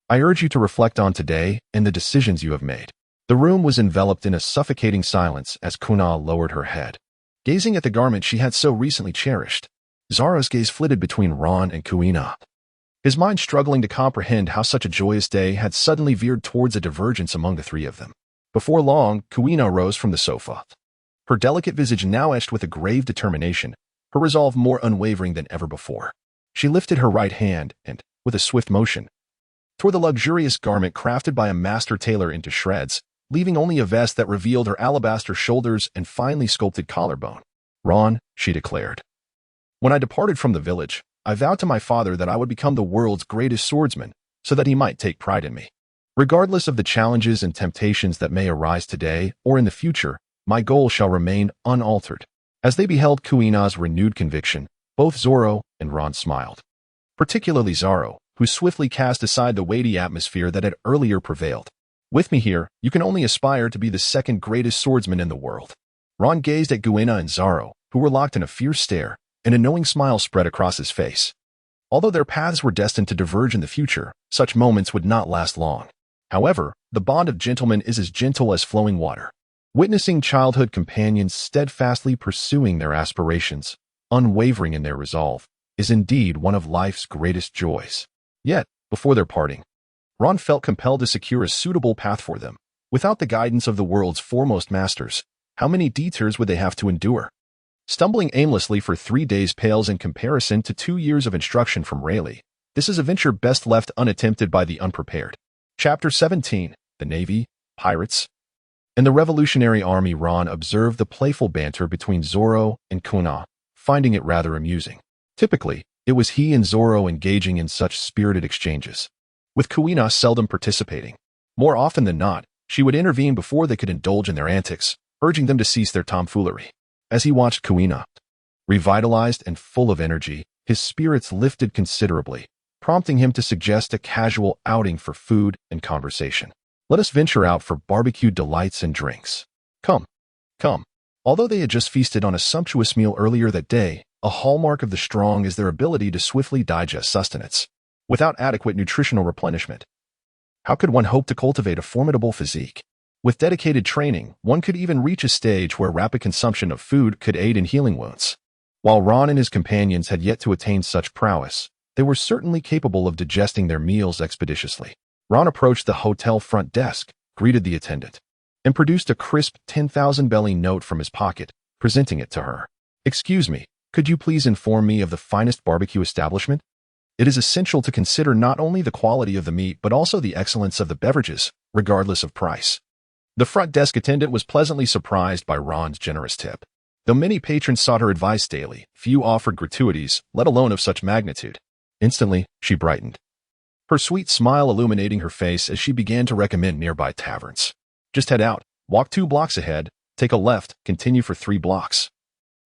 I urge you to reflect on today and the decisions you have made." The room was enveloped in a suffocating silence as Kuina lowered her head, gazing at the garment she had so recently cherished. Zoro's gaze flitted between Ron and Kuina, his mind struggling to comprehend how such a joyous day had suddenly veered towards a divergence among the three of them. Before long, Kuina rose from the sofa. Her delicate visage now etched with a grave determination, her resolve more unwavering than ever before. She lifted her right hand and, with a swift motion, tore the luxurious garment crafted by a master tailor into shreds, leaving only a vest that revealed her alabaster shoulders and finely sculpted collarbone. "Ron," she declared, "when I departed from the village, I vowed to my father that I would become the world's greatest swordsman, so that he might take pride in me. Regardless of the challenges and temptations that may arise today or in the future, my goal shall remain unaltered." As they beheld Kuina's renewed conviction, both Zoro and Ron smiled. Particularly Zoro, who swiftly cast aside the weighty atmosphere that had earlier prevailed. "With me here, you can only aspire to be the second greatest swordsman in the world." Ron gazed at Kuina and Zoro, who were locked in a fierce stare, and a knowing smile spread across his face. Although their paths were destined to diverge in the future, such moments would not last long. However, the bond of gentlemen is as gentle as flowing water. Witnessing childhood companions steadfastly pursuing their aspirations, unwavering in their resolve, is indeed one of life's greatest joys. Yet, before their parting, Ron felt compelled to secure a suitable path for them. Without the guidance of the world's foremost masters, how many detours would they have to endure? Stumbling aimlessly for 3 days pales in comparison to 2 years of instruction from Rayleigh. This is a venture best left unattempted by the unprepared. Chapter 17, The Navy, Pirates. In the Revolutionary Army, Ron observed the playful banter between Zoro and Kuina, finding it rather amusing. Typically, it was he and Zoro engaging in such spirited exchanges, with Kuina seldom participating. More often than not, she would intervene before they could indulge in their antics, urging them to cease their tomfoolery. As he watched Kuina, revitalized and full of energy, his spirits lifted considerably, prompting him to suggest a casual outing for food and conversation. "Let us venture out for barbecued delights and drinks. Come, come." Although they had just feasted on a sumptuous meal earlier that day, a hallmark of the strong is their ability to swiftly digest sustenance, without adequate nutritional replenishment. How could one hope to cultivate a formidable physique? With dedicated training, one could even reach a stage where rapid consumption of food could aid in healing wounds. While Ron and his companions had yet to attain such prowess, they were certainly capable of digesting their meals expeditiously. Ron approached the hotel front desk, greeted the attendant, and produced a crisp 10,000 belly note from his pocket, presenting it to her. "Excuse me, could you please inform me of the finest barbecue establishment? It is essential to consider not only the quality of the meat but also the excellence of the beverages, regardless of price." The front desk attendant was pleasantly surprised by Ron's generous tip. Though many patrons sought her advice daily, few offered gratuities, let alone of such magnitude. Instantly, she brightened, her sweet smile illuminating her face as she began to recommend nearby taverns. "Just head out, walk 2 blocks ahead, take a left, continue for 3 blocks,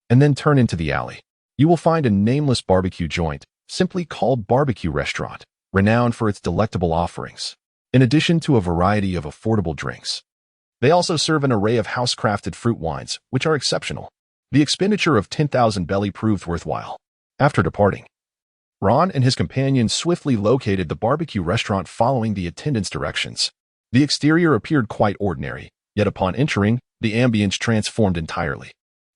and then turn into the alley. You will find a nameless barbecue joint, simply called Barbecue Restaurant, renowned for its delectable offerings, in addition to a variety of affordable drinks. They also serve an array of house-crafted fruit wines, which are exceptional." The expenditure of 10,000 belly proved worthwhile. After departing, Ron and his companions swiftly located the barbecue restaurant following the attendant's directions. The exterior appeared quite ordinary, yet upon entering, the ambience transformed entirely.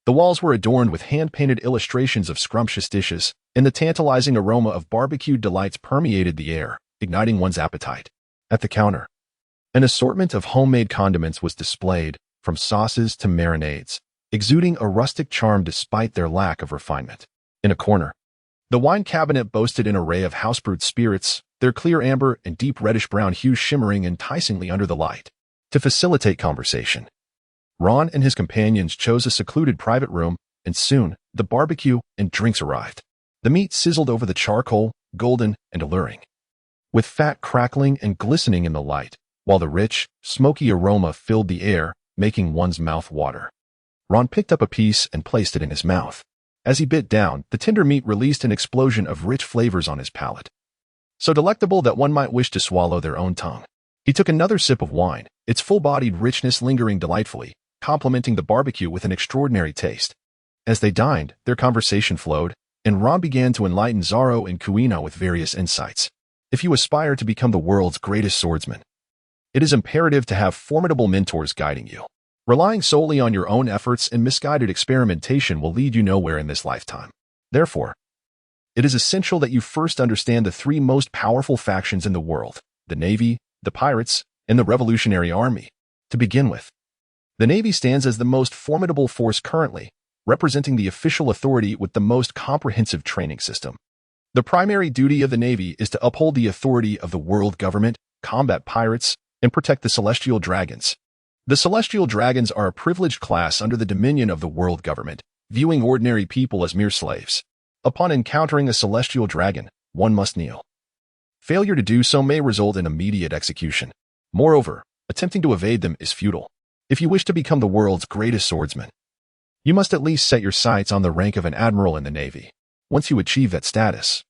The walls were adorned with hand-painted illustrations of scrumptious dishes, and the tantalizing aroma of barbecued delights permeated the air, igniting one's appetite. At the counter, an assortment of homemade condiments was displayed, from sauces to marinades, exuding a rustic charm despite their lack of refinement. In a corner, the wine cabinet boasted an array of house-brewed spirits, their clear amber and deep reddish-brown hues shimmering enticingly under the light. To facilitate conversation, Ron and his companions chose a secluded private room, and soon, the barbecue and drinks arrived. The meat sizzled over the charcoal, golden and alluring, with fat crackling and glistening in the light, while the rich, smoky aroma filled the air, making one's mouth water. Ron picked up a piece and placed it in his mouth. As he bit down, the tender meat released an explosion of rich flavors on his palate, so delectable that one might wish to swallow their own tongue. He took another sip of wine, its full-bodied richness lingering delightfully, complementing the barbecue with an extraordinary taste. As they dined, their conversation flowed, and Ron began to enlighten Zoro and Kuina with various insights. If you aspire to become the world's greatest swordsman, it is imperative to have formidable mentors guiding you. Relying solely on your own efforts and misguided experimentation will lead you nowhere in this lifetime. Therefore, it is essential that you first understand the three most powerful factions in the world: the Navy, the Pirates, and the Revolutionary Army. To begin with, the Navy stands as the most formidable force currently, representing the official authority with the most comprehensive training system. The primary duty of the Navy is to uphold the authority of the world government, combat pirates, and protect the celestial dragons. The celestial dragons are a privileged class under the dominion of the world government, viewing ordinary people as mere slaves. Upon encountering a celestial dragon, one must kneel. Failure to do so may result in immediate execution. Moreover, attempting to evade them is futile. If you wish to become the world's greatest swordsman, you must at least set your sights on the rank of an admiral in the Navy. Once you achieve that status,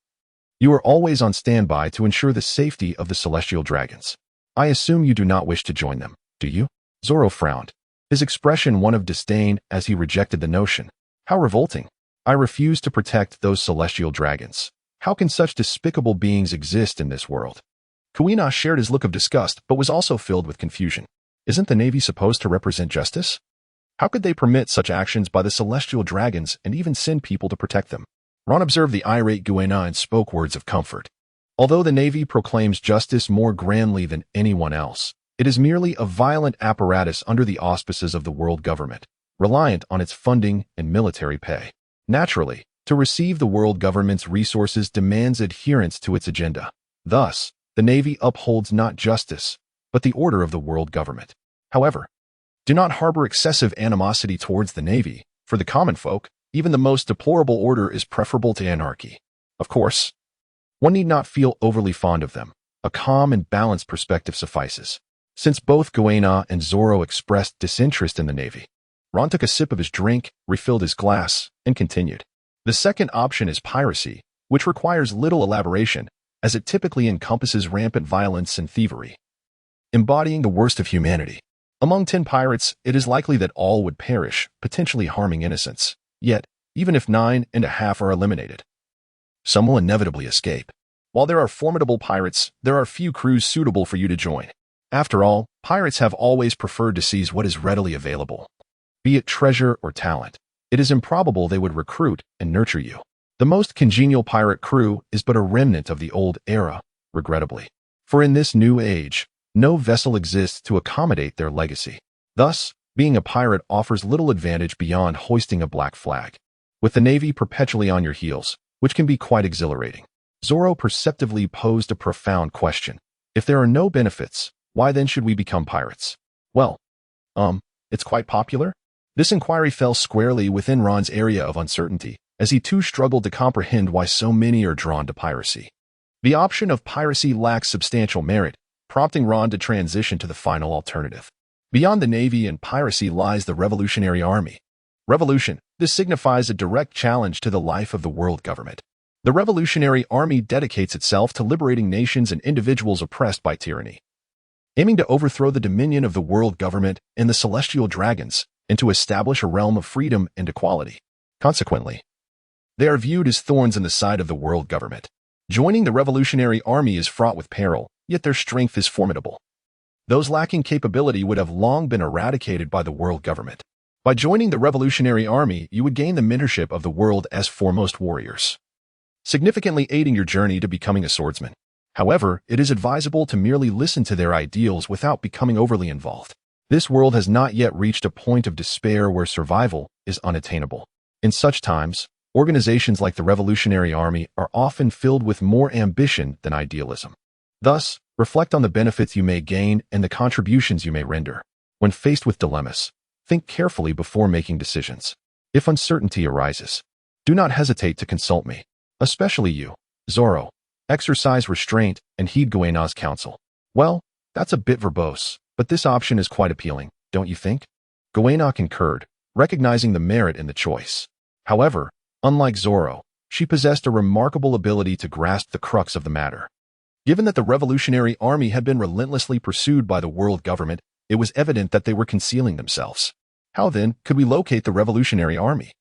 you are always on standby to ensure the safety of the celestial dragons. I assume you do not wish to join them, do you? Zoro frowned, his expression one of disdain as he rejected the notion. How revolting. I refuse to protect those celestial dragons. How can such despicable beings exist in this world? Kuina shared his look of disgust but was also filled with confusion. Isn't the Navy supposed to represent justice? How could they permit such actions by the celestial dragons and even send people to protect them? Ron observed the irate Kuina and spoke words of comfort. Although the Navy proclaims justice more grandly than anyone else, it is merely a violent apparatus under the auspices of the world government, reliant on its funding and military pay. Naturally, to receive the world government's resources demands adherence to its agenda. Thus, the Navy upholds not justice, but the order of the world government. However, do not harbor excessive animosity towards the Navy. For the common folk, even the most deplorable order is preferable to anarchy. Of course, one need not feel overly fond of them. A calm and balanced perspective suffices. Since both Kuina and Zoro expressed disinterest in the Navy, Ron took a sip of his drink, refilled his glass, and continued. The second option is piracy, which requires little elaboration, as it typically encompasses rampant violence and thievery, embodying the worst of humanity. Among 10 pirates, it is likely that all would perish, potentially harming innocents. Yet, even if 9.5 are eliminated, some will inevitably escape. While there are formidable pirates, there are few crews suitable for you to join. After all, pirates have always preferred to seize what is readily available, be it treasure or talent. It is improbable they would recruit and nurture you. The most congenial pirate crew is but a remnant of the old era, regrettably. For in this new age, no vessel exists to accommodate their legacy. Thus, being a pirate offers little advantage beyond hoisting a black flag, with the Navy perpetually on your heels, which can be quite exhilarating. Zoro perceptively posed a profound question. If there are no benefits, why then should we become pirates? Well, it's quite popular. This inquiry fell squarely within Ron's area of uncertainty, as he too struggled to comprehend why so many are drawn to piracy. The option of piracy lacks substantial merit, prompting Ron to transition to the final alternative. Beyond the Navy and piracy lies the Revolutionary Army. Revolution. This signifies a direct challenge to the life of the world government. The Revolutionary Army dedicates itself to liberating nations and individuals oppressed by tyranny, aiming to overthrow the dominion of the world government and the celestial dragons, and to establish a realm of freedom and equality. Consequently, they are viewed as thorns in the side of the world government. Joining the Revolutionary Army is fraught with peril, yet their strength is formidable. Those lacking capability would have long been eradicated by the world government. By joining the Revolutionary Army, you would gain the mentorship of the world as foremost warriors, significantly aiding your journey to becoming a swordsman. However, it is advisable to merely listen to their ideals without becoming overly involved. This world has not yet reached a point of despair where survival is unattainable. In such times, organizations like the Revolutionary Army are often filled with more ambition than idealism. Thus, reflect on the benefits you may gain and the contributions you may render. When faced with dilemmas, think carefully before making decisions. If uncertainty arises, do not hesitate to consult me, especially you, Zoro. Exercise restraint and heed Kuina's counsel. Well, that's a bit verbose, but this option is quite appealing, don't you think? Kuina concurred, recognizing the merit in the choice. However, unlike Zoro, she possessed a remarkable ability to grasp the crux of the matter. Given that the Revolutionary Army had been relentlessly pursued by the world government, it was evident that they were concealing themselves. How then could we locate the Revolutionary Army?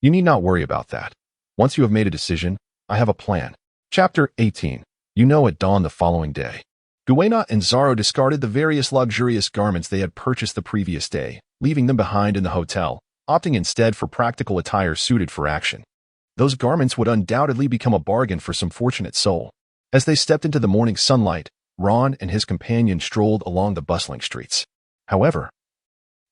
You need not worry about that. Once you have made a decision, I have a plan. Chapter 18. You know at dawn the following day. Kuina and Zoro discarded the various luxurious garments they had purchased the previous day, leaving them behind in the hotel, opting instead for practical attire suited for action. Those garments would undoubtedly become a bargain for some fortunate soul. As they stepped into the morning sunlight, Ron and his companion strolled along the bustling streets. However,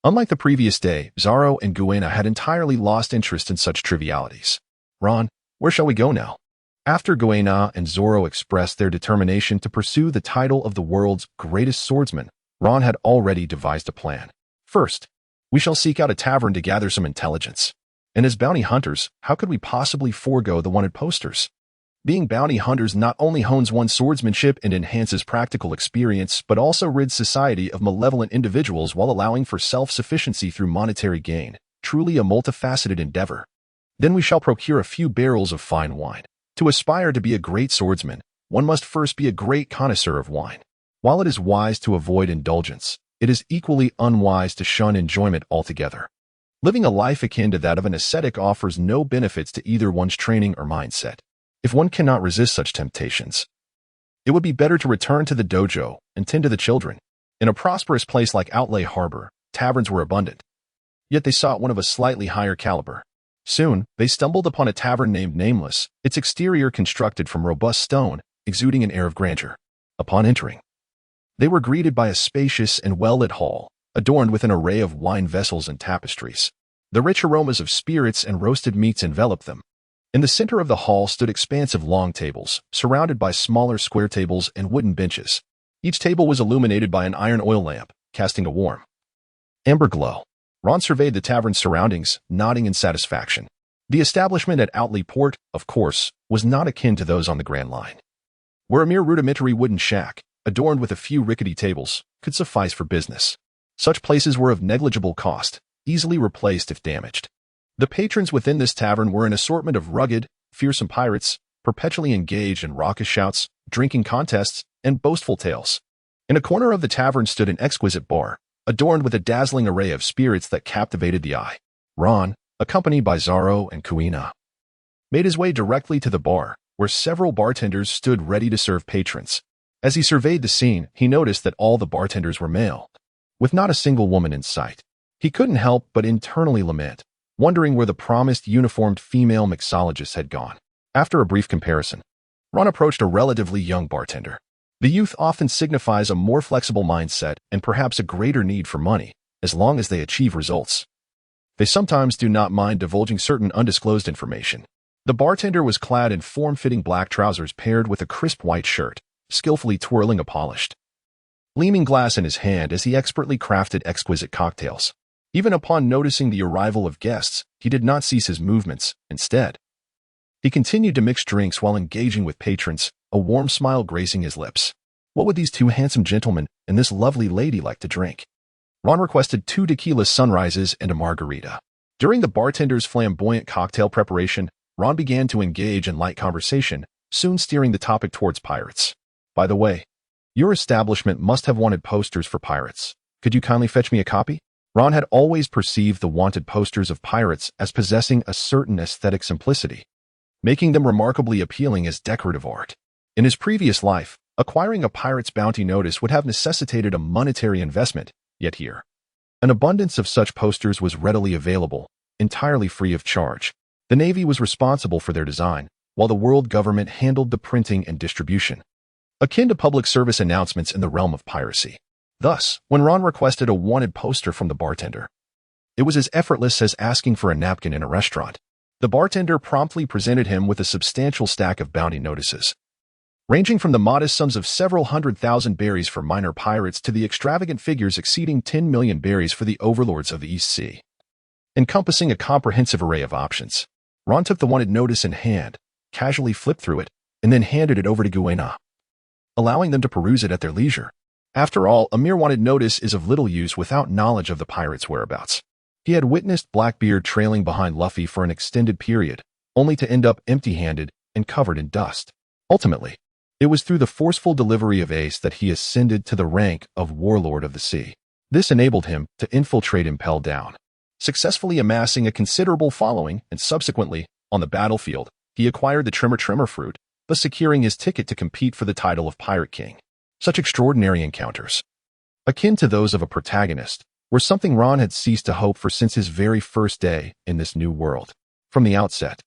unlike the previous day, Zoro and Kuina had entirely lost interest in such trivialities. "Ron, where shall we go now?" After Kuina and Zoro expressed their determination to pursue the title of the world's greatest swordsman, Ron had already devised a plan. "First, we shall seek out a tavern to gather some intelligence. And as bounty hunters, how could we possibly forego the wanted posters? Being bounty hunters not only hones one's swordsmanship and enhances practical experience, but also rids society of malevolent individuals while allowing for self-sufficiency through monetary gain. Truly a multifaceted endeavor. Then we shall procure a few barrels of fine wine. To aspire to be a great swordsman, one must first be a great connoisseur of wine. While it is wise to avoid indulgence, it is equally unwise to shun enjoyment altogether. Living a life akin to that of an ascetic offers no benefits to either one's training or mindset. If one cannot resist such temptations, it would be better to return to the dojo and tend to the children. In a prosperous place like Outlay Harbor, taverns were abundant. Yet they sought one of a slightly higher caliber. Soon, they stumbled upon a tavern named Nameless, its exterior constructed from robust stone, exuding an air of grandeur. Upon entering, they were greeted by a spacious and well-lit hall, adorned with an array of wine vessels and tapestries. The rich aromas of spirits and roasted meats enveloped them. In the center of the hall stood expansive long tables, surrounded by smaller square tables and wooden benches. Each table was illuminated by an iron oil lamp, casting a warm amber glow. Ron surveyed the tavern's surroundings, nodding in satisfaction. The establishment at Outley Port, of course, was not akin to those on the Grand Line, where a mere rudimentary wooden shack, adorned with a few rickety tables, could suffice for business. Such places were of negligible cost, easily replaced if damaged. The patrons within this tavern were an assortment of rugged, fearsome pirates, perpetually engaged in raucous shouts, drinking contests, and boastful tales. In a corner of the tavern stood an exquisite bar, adorned with a dazzling array of spirits that captivated the eye. Ron, accompanied by Zoro and Kuina, made his way directly to the bar, where several bartenders stood ready to serve patrons. As he surveyed the scene, he noticed that all the bartenders were male, with not a single woman in sight. He couldn't help but internally lament, wondering where the promised uniformed female mixologist had gone. After a brief comparison, Ron approached a relatively young bartender. The youth often signifies a more flexible mindset and perhaps a greater need for money, as long as they achieve results. They sometimes do not mind divulging certain undisclosed information. The bartender was clad in form-fitting black trousers paired with a crisp white shirt, skillfully twirling a polished, gleaming glass in his hand as he expertly crafted exquisite cocktails. Even upon noticing the arrival of guests, he did not cease his movements. Instead, he continued to mix drinks while engaging with patrons, a warm smile gracing his lips. What would these two handsome gentlemen and this lovely lady like to drink? Ron requested 2 tequila sunrises and a margarita. During the bartender's flamboyant cocktail preparation, Ron began to engage in light conversation, soon steering the topic towards pirates. "By the way, your establishment must have wanted posters for pirates. Could you kindly fetch me a copy?" Ron had always perceived the wanted posters of pirates as possessing a certain aesthetic simplicity, making them remarkably appealing as decorative art. In his previous life, acquiring a pirate's bounty notice would have necessitated a monetary investment, yet here, an abundance of such posters was readily available, entirely free of charge. The Navy was responsible for their design, while the world government handled the printing and distribution, akin to public service announcements in the realm of piracy. Thus, when Ron requested a wanted poster from the bartender, it was as effortless as asking for a napkin in a restaurant. The bartender promptly presented him with a substantial stack of bounty notices, ranging from the modest sums of several 100,000 berries for minor pirates to the extravagant figures exceeding 10 million berries for the overlords of the East Sea. Encompassing a comprehensive array of options, Ron took the wanted notice in hand, casually flipped through it, and then handed it over to Kuina, allowing them to peruse it at their leisure. After all, a mere wanted notice is of little use without knowledge of the pirate's whereabouts. He had witnessed Blackbeard trailing behind Luffy for an extended period, only to end up empty-handed and covered in dust. Ultimately, it was through the forceful delivery of Ace that he ascended to the rank of Warlord of the Sea. This enabled him to infiltrate Impel Down, successfully amassing a considerable following, and subsequently, on the battlefield, he acquired the Tremor fruit, thus securing his ticket to compete for the title of Pirate King. Such extraordinary encounters, akin to those of a protagonist, were something Ron had ceased to hope for since his very first day in this new world. From the outset,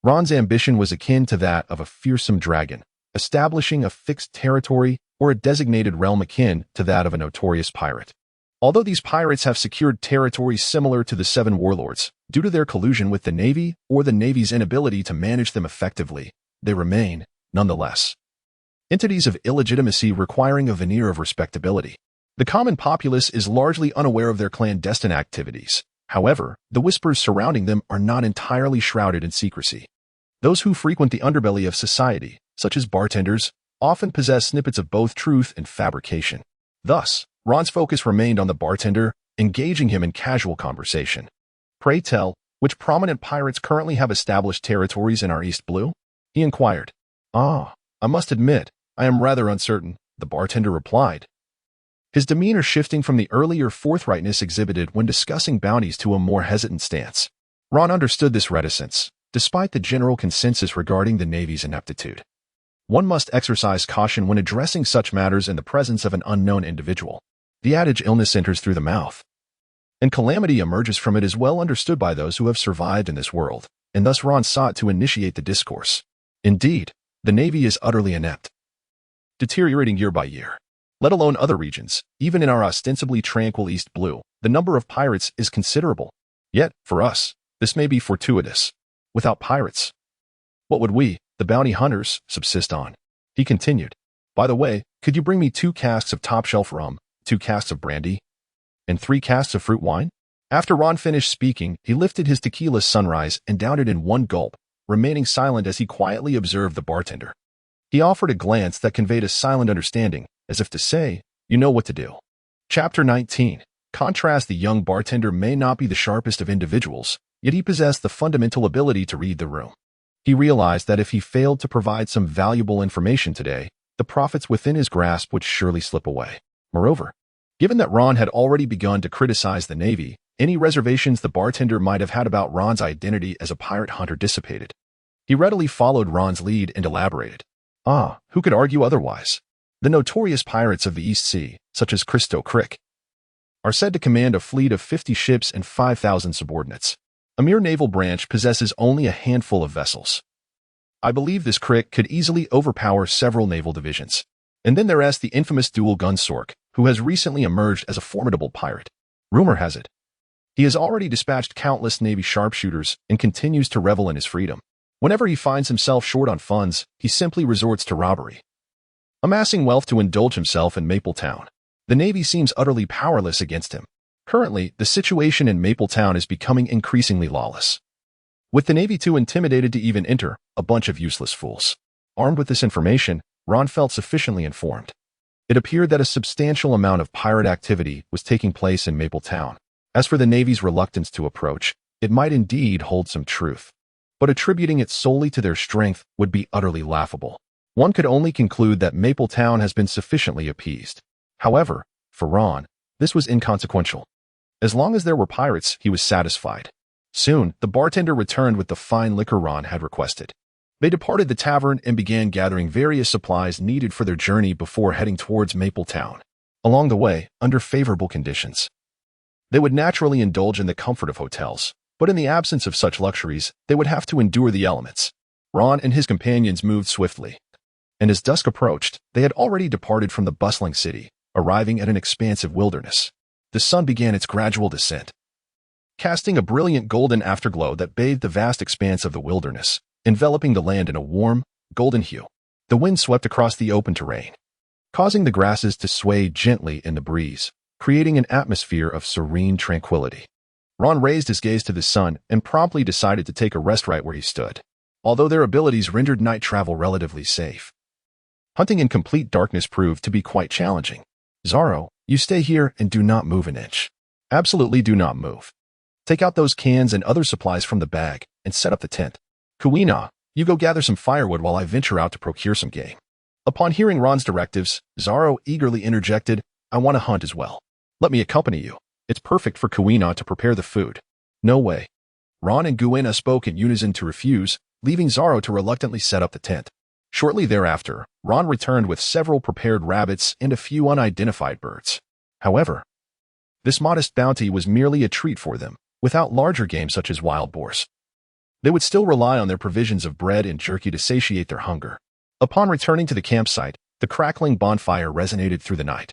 Ron's ambition was akin to that of a fearsome dragon, establishing a fixed territory or a designated realm akin to that of a notorious pirate. Although these pirates have secured territories similar to the Seven Warlords, due to their collusion with the Navy or the Navy's inability to manage them effectively, they remain, nonetheless, entities of illegitimacy requiring a veneer of respectability. The common populace is largely unaware of their clandestine activities. However, the whispers surrounding them are not entirely shrouded in secrecy. Those who frequent the underbelly of society, such as bartenders, often possess snippets of both truth and fabrication. Thus, Ron's focus remained on the bartender, engaging him in casual conversation. "Pray tell, which prominent pirates currently have established territories in our East Blue?" he inquired. "I must admit, I am rather uncertain," the bartender replied, his demeanor shifting from the earlier forthrightness exhibited when discussing bounties to a more hesitant stance. Ron understood this reticence, despite the general consensus regarding the Navy's ineptitude. One must exercise caution when addressing such matters in the presence of an unknown individual. The adage "illness enters through the mouth, and calamity emerges from it" is well understood by those who have survived in this world, and thus Ron sought to initiate the discourse. Indeed, the Navy is utterly inept, deteriorating year by year. Let alone other regions, even in our ostensibly tranquil East Blue, the number of pirates is considerable. Yet, for us, this may be fortuitous. Without pirates, what would we, the bounty hunters, subsist on? He continued. "By the way, could you bring me 2 casks of top-shelf rum, 2 casks of brandy, and 3 casks of fruit wine?" After Ron finished speaking, he lifted his tequila Sunrise and downed it in one gulp, remaining silent as he quietly observed the bartender. He offered a glance that conveyed a silent understanding, as if to say, "You know what to do." Chapter 19. Contrast. The young bartender may not be the sharpest of individuals, yet he possessed the fundamental ability to read the room. He realized that if he failed to provide some valuable information today, the profits within his grasp would surely slip away. Moreover, given that Ron had already begun to criticize the Navy, any reservations the bartender might have had about Ron's identity as a pirate hunter dissipated. He readily followed Ron's lead and elaborated. Who could argue otherwise? The notorious pirates of the East Sea, such as Christo Crick, are said to command a fleet of 50 ships and 5,000 subordinates. A mere naval branch possesses only a handful of vessels. I believe this Crick could easily overpower several naval divisions. And then there's the infamous dual gun Sork, who has recently emerged as a formidable pirate. Rumor has it, he has already dispatched countless Navy sharpshooters and continues to revel in his freedom. Whenever he finds himself short on funds, he simply resorts to robbery, amassing wealth to indulge himself in Mapletown. The Navy seems utterly powerless against him. Currently, the situation in Mapletown is becoming increasingly lawless, with the Navy too intimidated to even enter, a bunch of useless fools. Armed with this information, Ron felt sufficiently informed. It appeared that a substantial amount of pirate activity was taking place in Mapletown. As for the Navy's reluctance to approach, it might indeed hold some truth, but attributing it solely to their strength would be utterly laughable. One could only conclude that Mapletown has been sufficiently appeased. However, for Ron, this was inconsequential. As long as there were pirates, he was satisfied. Soon, the bartender returned with the fine liquor Ron had requested. They departed the tavern and began gathering various supplies needed for their journey before heading towards Mapletown. Along the way, under favorable conditions, they would naturally indulge in the comfort of hotels, but in the absence of such luxuries, they would have to endure the elements. Ron and his companions moved swiftly, and as dusk approached, they had already departed from the bustling city, arriving at an expansive wilderness. The sun began its gradual descent, casting a brilliant golden afterglow that bathed the vast expanse of the wilderness, enveloping the land in a warm, golden hue. The wind swept across the open terrain, causing the grasses to sway gently in the breeze, creating an atmosphere of serene tranquility. Ron raised his gaze to the sun and promptly decided to take a rest right where he stood. Although their abilities rendered night travel relatively safe, hunting in complete darkness proved to be quite challenging. "Zoro, you stay here and do not move an inch. Absolutely do not move. Take out those cans and other supplies from the bag and set up the tent. Kuina, you go gather some firewood while I venture out to procure some game." Upon hearing Ron's directives, Zoro eagerly interjected, "I want to hunt as well. Let me accompany you. It's perfect for Kuina to prepare the food." "No way." Ron and Kuina spoke in unison to refuse, leaving Zoro to reluctantly set up the tent. Shortly thereafter, Ron returned with several prepared rabbits and a few unidentified birds. However, this modest bounty was merely a treat for them, without larger game such as wild boars. They would still rely on their provisions of bread and jerky to satiate their hunger. Upon returning to the campsite, the crackling bonfire resonated through the night,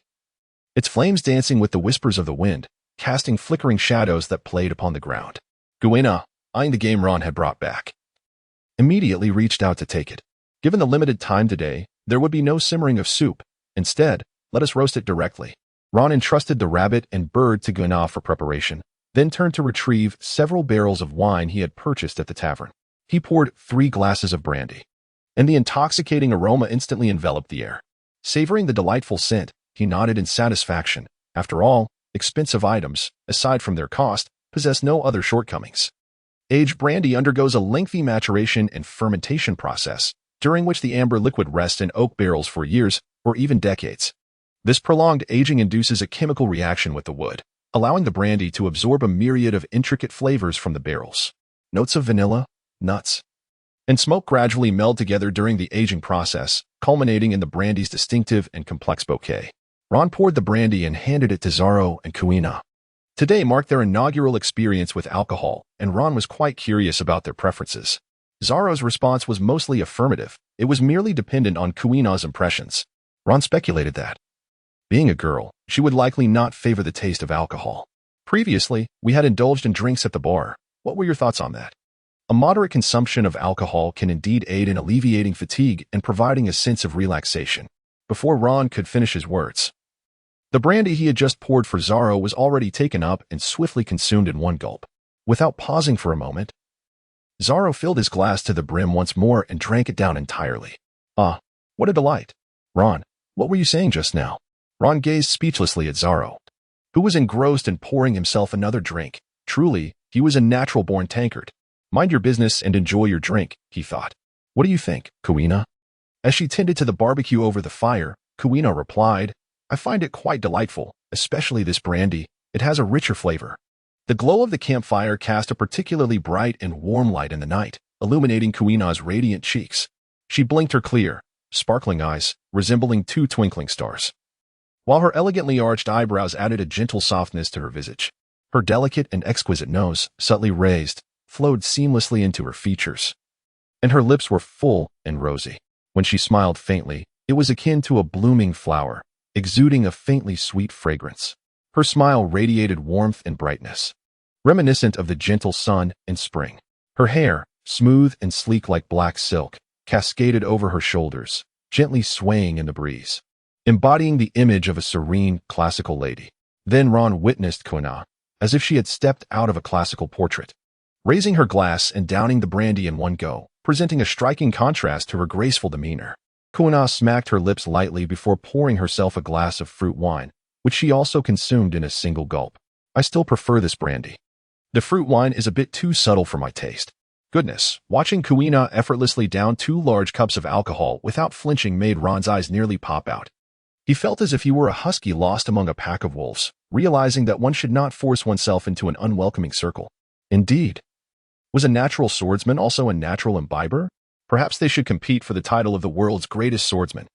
its flames dancing with the whispers of the wind, casting flickering shadows that played upon the ground. Kuina, eyeing the game Ron had brought back, immediately reached out to take it. Given the limited time today, there would be no simmering of soup. Instead, let us roast it directly. Ron entrusted the rabbit and bird to Kuina for preparation, then turned to retrieve several barrels of wine he had purchased at the tavern. He poured 3 glasses of brandy, and the intoxicating aroma instantly enveloped the air. Savoring the delightful scent, he nodded in satisfaction. After all, expensive items, aside from their cost, possess no other shortcomings. Aged brandy undergoes a lengthy maturation and fermentation process, during which the amber liquid rests in oak barrels for years or even decades. This prolonged aging induces a chemical reaction with the wood, allowing the brandy to absorb a myriad of intricate flavors from the barrels. Notes of vanilla, nuts, and smoke gradually meld together during the aging process, culminating in the brandy's distinctive and complex bouquet. Ron poured the brandy and handed it to Zoro and Kuina. Today marked their inaugural experience with alcohol, and Ron was quite curious about their preferences. Zoro's response was mostly affirmative. It was merely dependent on Kuina's impressions. Ron speculated that, being a girl, she would likely not favor the taste of alcohol. Previously, we had indulged in drinks at the bar. What were your thoughts on that? A moderate consumption of alcohol can indeed aid in alleviating fatigue and providing a sense of relaxation. Before Ron could finish his words, the brandy he had just poured for Zoro was already taken up and swiftly consumed in one gulp. Without pausing for a moment, Zoro filled his glass to the brim once more and drank it down entirely. Ah, what a delight. Ron, what were you saying just now? Ron gazed speechlessly at Zoro, who was engrossed in pouring himself another drink. Truly, he was a natural-born tankard. Mind your business and enjoy your drink, he thought. What do you think, Kuina? As she tended to the barbecue over the fire, Kuina replied, I find it quite delightful, especially this brandy. It has a richer flavor. The glow of the campfire cast a particularly bright and warm light in the night, illuminating Kuina's radiant cheeks. She blinked her clear, sparkling eyes, resembling 2 twinkling stars, while her elegantly arched eyebrows added a gentle softness to her visage. Her delicate and exquisite nose, subtly raised, flowed seamlessly into her features, and her lips were full and rosy. When she smiled faintly, it was akin to a blooming flower, exuding a faintly sweet fragrance. Her smile radiated warmth and brightness, reminiscent of the gentle sun in spring. Her hair, smooth and sleek like black silk, cascaded over her shoulders, gently swaying in the breeze, embodying the image of a serene, classical lady. Then Ron witnessed Kuina, as if she had stepped out of a classical portrait, raising her glass and downing the brandy in one go, presenting a striking contrast to her graceful demeanor. Kuina smacked her lips lightly before pouring herself a glass of fruit wine, which she also consumed in a single gulp. I still prefer this brandy. The fruit wine is a bit too subtle for my taste. Goodness, watching Kuina effortlessly down 2 large cups of alcohol without flinching made Ron's eyes nearly pop out. He felt as if he were a husky lost among a pack of wolves, realizing that one should not force oneself into an unwelcoming circle. Indeed. Was a natural swordsman also a natural imbiber? Perhaps they should compete for the title of the world's greatest swordsman.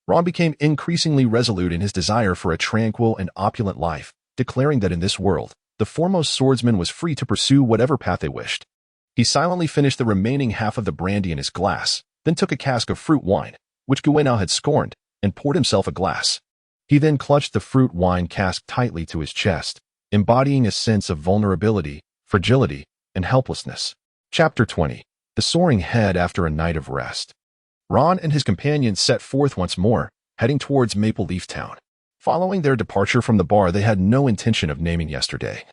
Ron became increasingly resolute in his desire for a tranquil and opulent life, declaring that in this world, the foremost swordsman was free to pursue whatever path they wished. He silently finished the remaining half of the brandy in his glass, then took a cask of fruit wine, which Kuina had scorned, and poured himself a glass. He then clutched the fruit wine cask tightly to his chest, embodying a sense of vulnerability, fragility, and helplessness. Chapter 20. The Soaring Head After a Night of Rest. Ron and his companions set forth once more, heading towards Maple Leaf Town. Following their departure from the bar they had no intention of naming yesterday.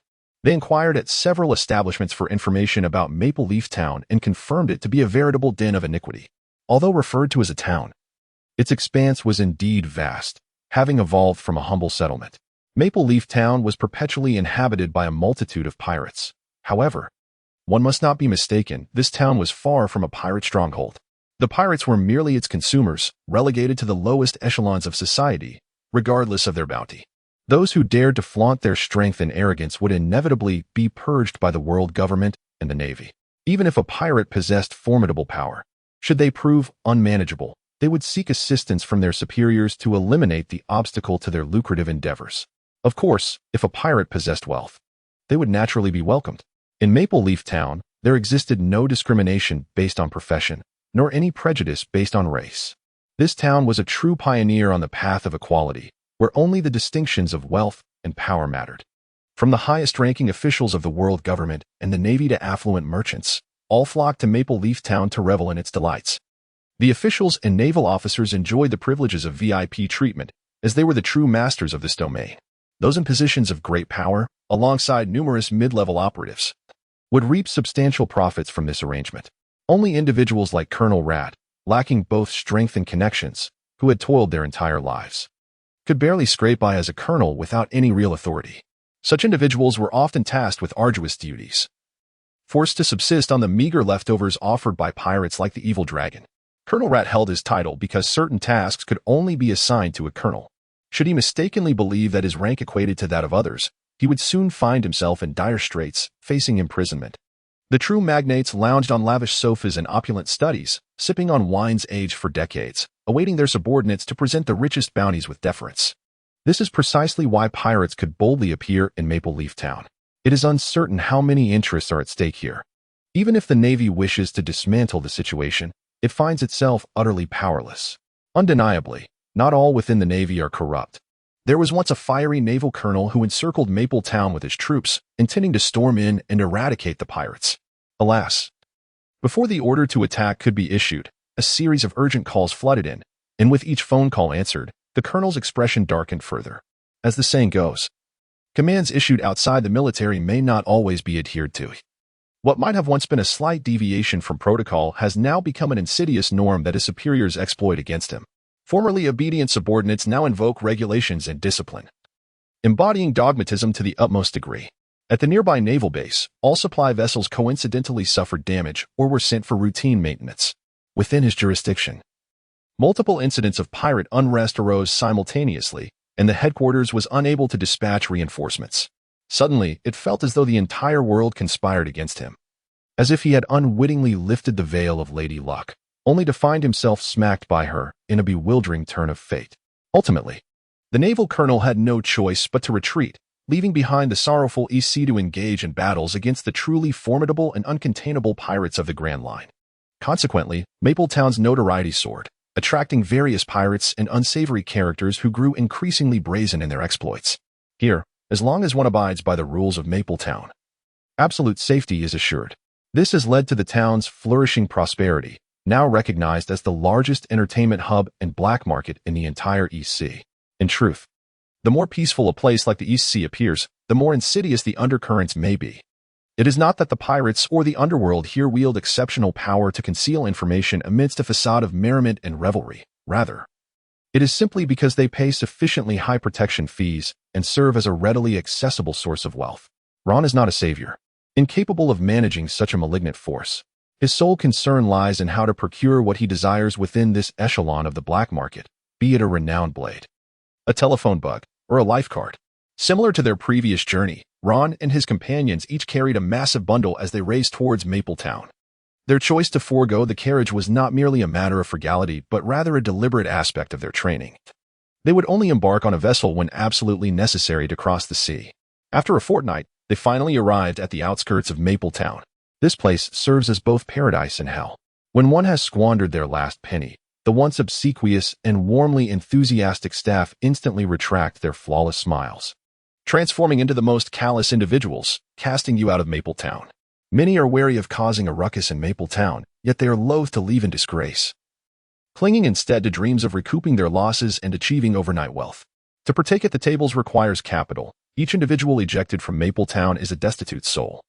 They inquired at several establishments for information about Maple Leaf Town and confirmed it to be a veritable den of iniquity. Although referred to as a town, its expanse was indeed vast, having evolved from a humble settlement. Maple Leaf Town was perpetually inhabited by a multitude of pirates. However, one must not be mistaken, this town was far from a pirate stronghold. The pirates were merely its consumers, relegated to the lowest echelons of society, regardless of their bounty. Those who dared to flaunt their strength and arrogance would inevitably be purged by the world government and the navy. Even if a pirate possessed formidable power, should they prove unmanageable, they would seek assistance from their superiors to eliminate the obstacle to their lucrative endeavors. Of course, if a pirate possessed wealth, they would naturally be welcomed. In Maple Leaf Town, There existed no discrimination based on profession, nor any prejudice based on race. This town was a true pioneer on the path of equality, where only the distinctions of wealth and power mattered. From the highest-ranking officials of the world government and the navy to affluent merchants, all flocked to Maple Leaf Town to revel in its delights. The officials and naval officers enjoyed the privileges of VIP treatment, as they were the true masters of this domain. Those in positions of great power, alongside numerous mid-level operatives, would reap substantial profits from this arrangement. Only individuals like Colonel Rat, lacking both strength and connections, who had toiled their entire lives, could barely scrape by as a colonel without any real authority. Such individuals were often tasked with arduous duties, forced to subsist on the meager leftovers offered by pirates like the Evil Dragon. Colonel Rat held his title because certain tasks could only be assigned to a colonel. Should he mistakenly believe that his rank equated to that of others, he would soon find himself in dire straits, facing imprisonment. The true magnates lounged on lavish sofas and opulent studies, sipping on wines aged for decades, awaiting their subordinates to present the richest bounties with deference. This is precisely why pirates could boldly appear in Maple Leaf Town. It is uncertain how many interests are at stake here. Even if the Navy wishes to dismantle the situation, it finds itself utterly powerless. Undeniably, not all within the Navy are corrupt. There was once a fiery naval colonel who encircled Maple Town with his troops, intending to storm in and eradicate the pirates. Alas, before the order to attack could be issued, a series of urgent calls flooded in, and with each phone call answered, the colonel's expression darkened further. As the saying goes, commands issued outside the military may not always be adhered to. What might have once been a slight deviation from protocol has now become an insidious norm that his superiors exploit against him. Formerly obedient subordinates now invoke regulations and discipline, embodying dogmatism to the utmost degree. At the nearby naval base, all supply vessels coincidentally suffered damage or were sent for routine maintenance. Within his jurisdiction, multiple incidents of pirate unrest arose simultaneously, and the headquarters was unable to dispatch reinforcements. Suddenly, it felt as though the entire world conspired against him, as if he had unwittingly lifted the veil of Lady Luck, only to find himself smacked by her in a bewildering turn of fate. Ultimately, the naval colonel had no choice but to retreat, leaving behind the sorrowful EC to engage in battles against the truly formidable and uncontainable pirates of the Grand Line. Consequently, Mapletown's notoriety soared, attracting various pirates and unsavory characters who grew increasingly brazen in their exploits. Here, as long as one abides by the rules of Mapletown, absolute safety is assured. This has led to the town's flourishing prosperity, now recognized as the largest entertainment hub and black market in the entire East Sea. In truth, the more peaceful a place like the East Sea appears, the more insidious the undercurrents may be. It is not that the pirates or the underworld here wield exceptional power to conceal information amidst a facade of merriment and revelry. Rather, it is simply because they pay sufficiently high protection fees and serve as a readily accessible source of wealth. Ron is not a savior, incapable of managing such a malignant force. His sole concern lies in how to procure what he desires within this echelon of the black market, be it a renowned blade, a telephone bug, or a life card. Similar to their previous journey, Ron and his companions each carried a massive bundle as they raced towards Mapletown. Their choice to forego the carriage was not merely a matter of frugality, but rather a deliberate aspect of their training. They would only embark on a vessel when absolutely necessary to cross the sea. After a fortnight, they finally arrived at the outskirts of Mapletown. This place serves as both paradise and hell. When one has squandered their last penny, the once obsequious and warmly enthusiastic staff instantly retract their flawless smiles, transforming into the most callous individuals, casting you out of Mapletown. Many are wary of causing a ruckus in Mapletown, yet they are loath to leave in disgrace, clinging instead to dreams of recouping their losses and achieving overnight wealth. To partake at the tables requires capital. Each individual ejected from Mapletown is a destitute soul,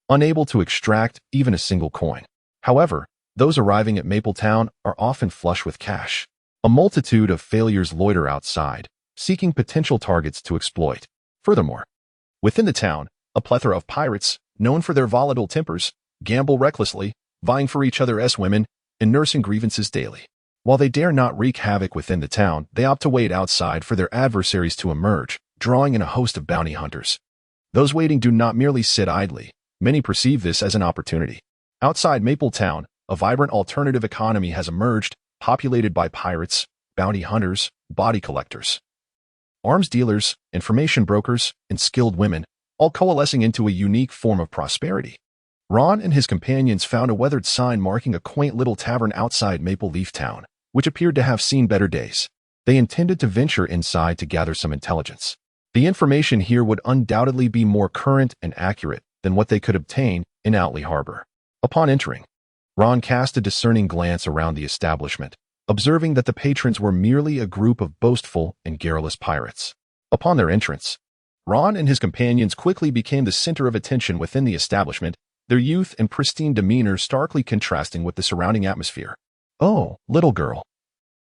unable to extract even a single coin. However, those arriving at Mapletown are often flush with cash. A multitude of failures loiter outside, seeking potential targets to exploit. Furthermore, within the town, a plethora of pirates, known for their volatile tempers, gamble recklessly, vying for each other's women, and nursing grievances daily. While they dare not wreak havoc within the town, they opt to wait outside for their adversaries to emerge, drawing in a host of bounty hunters. Those waiting do not merely sit idly. Many perceive this as an opportunity. Outside Mapletown, a vibrant alternative economy has emerged, populated by pirates, bounty hunters, body collectors, arms dealers, information brokers, and skilled women, all coalescing into a unique form of prosperity. Ron and his companions found a weathered sign marking a quaint little tavern outside Maple Leaf Town, which appeared to have seen better days. They intended to venture inside to gather some intelligence. The information here would undoubtedly be more current and accurate than what they could obtain in Outley Harbor. Upon entering, Ron cast a discerning glance around the establishment, observing that the patrons were merely a group of boastful and garrulous pirates. Upon their entrance, Ron and his companions quickly became the center of attention within the establishment, their youth and pristine demeanor starkly contrasting with the surrounding atmosphere. "Oh, little girl.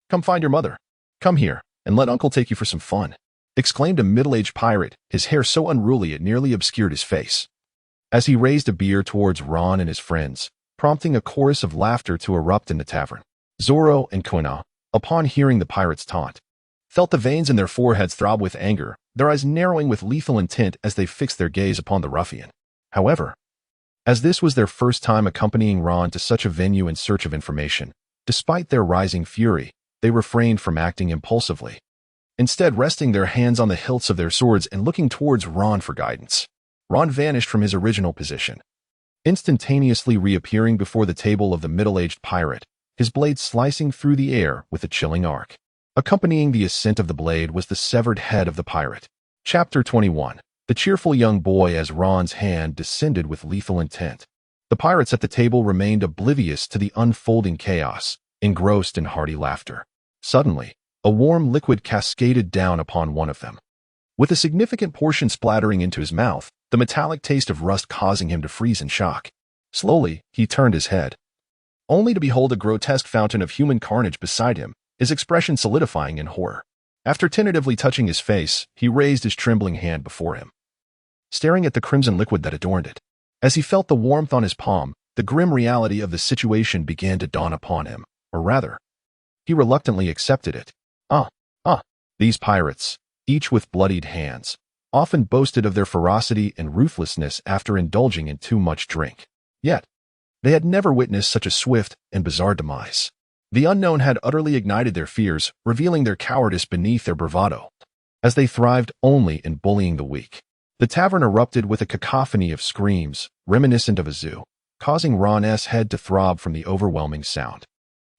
Come find your mother. Come here, and let Uncle take you for some fun," exclaimed a middle-aged pirate, his hair so unruly it nearly obscured his face. As he raised a beer towards Ron and his friends, prompting a chorus of laughter to erupt in the tavern. Zoro and Kuina, upon hearing the pirate's taunt, felt the veins in their foreheads throb with anger, their eyes narrowing with lethal intent as they fixed their gaze upon the ruffian. However, as this was their first time accompanying Ron to such a venue in search of information, despite their rising fury, they refrained from acting impulsively, instead resting their hands on the hilts of their swords and looking towards Ron for guidance. Ron vanished from his original position, instantaneously reappearing before the table of the middle-aged pirate, his blade slicing through the air with a chilling arc. Accompanying the ascent of the blade was the severed head of the pirate. Chapter 21. The cheerful young boy as Ron's hand descended with lethal intent. The pirates at the table remained oblivious to the unfolding chaos, engrossed in hearty laughter. Suddenly, a warm liquid cascaded down upon one of them. With a significant portion splattering into his mouth, the metallic taste of rust causing him to freeze in shock. Slowly, he turned his head, only to behold a grotesque fountain of human carnage beside him, his expression solidifying in horror. After tentatively touching his face, he raised his trembling hand before him, staring at the crimson liquid that adorned it. As he felt the warmth on his palm, the grim reality of the situation began to dawn upon him, or rather, he reluctantly accepted it. These pirates, each with bloodied hands, often boasted of their ferocity and ruthlessness after indulging in too much drink. Yet, they had never witnessed such a swift and bizarre demise. The unknown had utterly ignited their fears, revealing their cowardice beneath their bravado, as they thrived only in bullying the weak. The tavern erupted with a cacophony of screams, reminiscent of a zoo, causing Ron's head to throb from the overwhelming sound.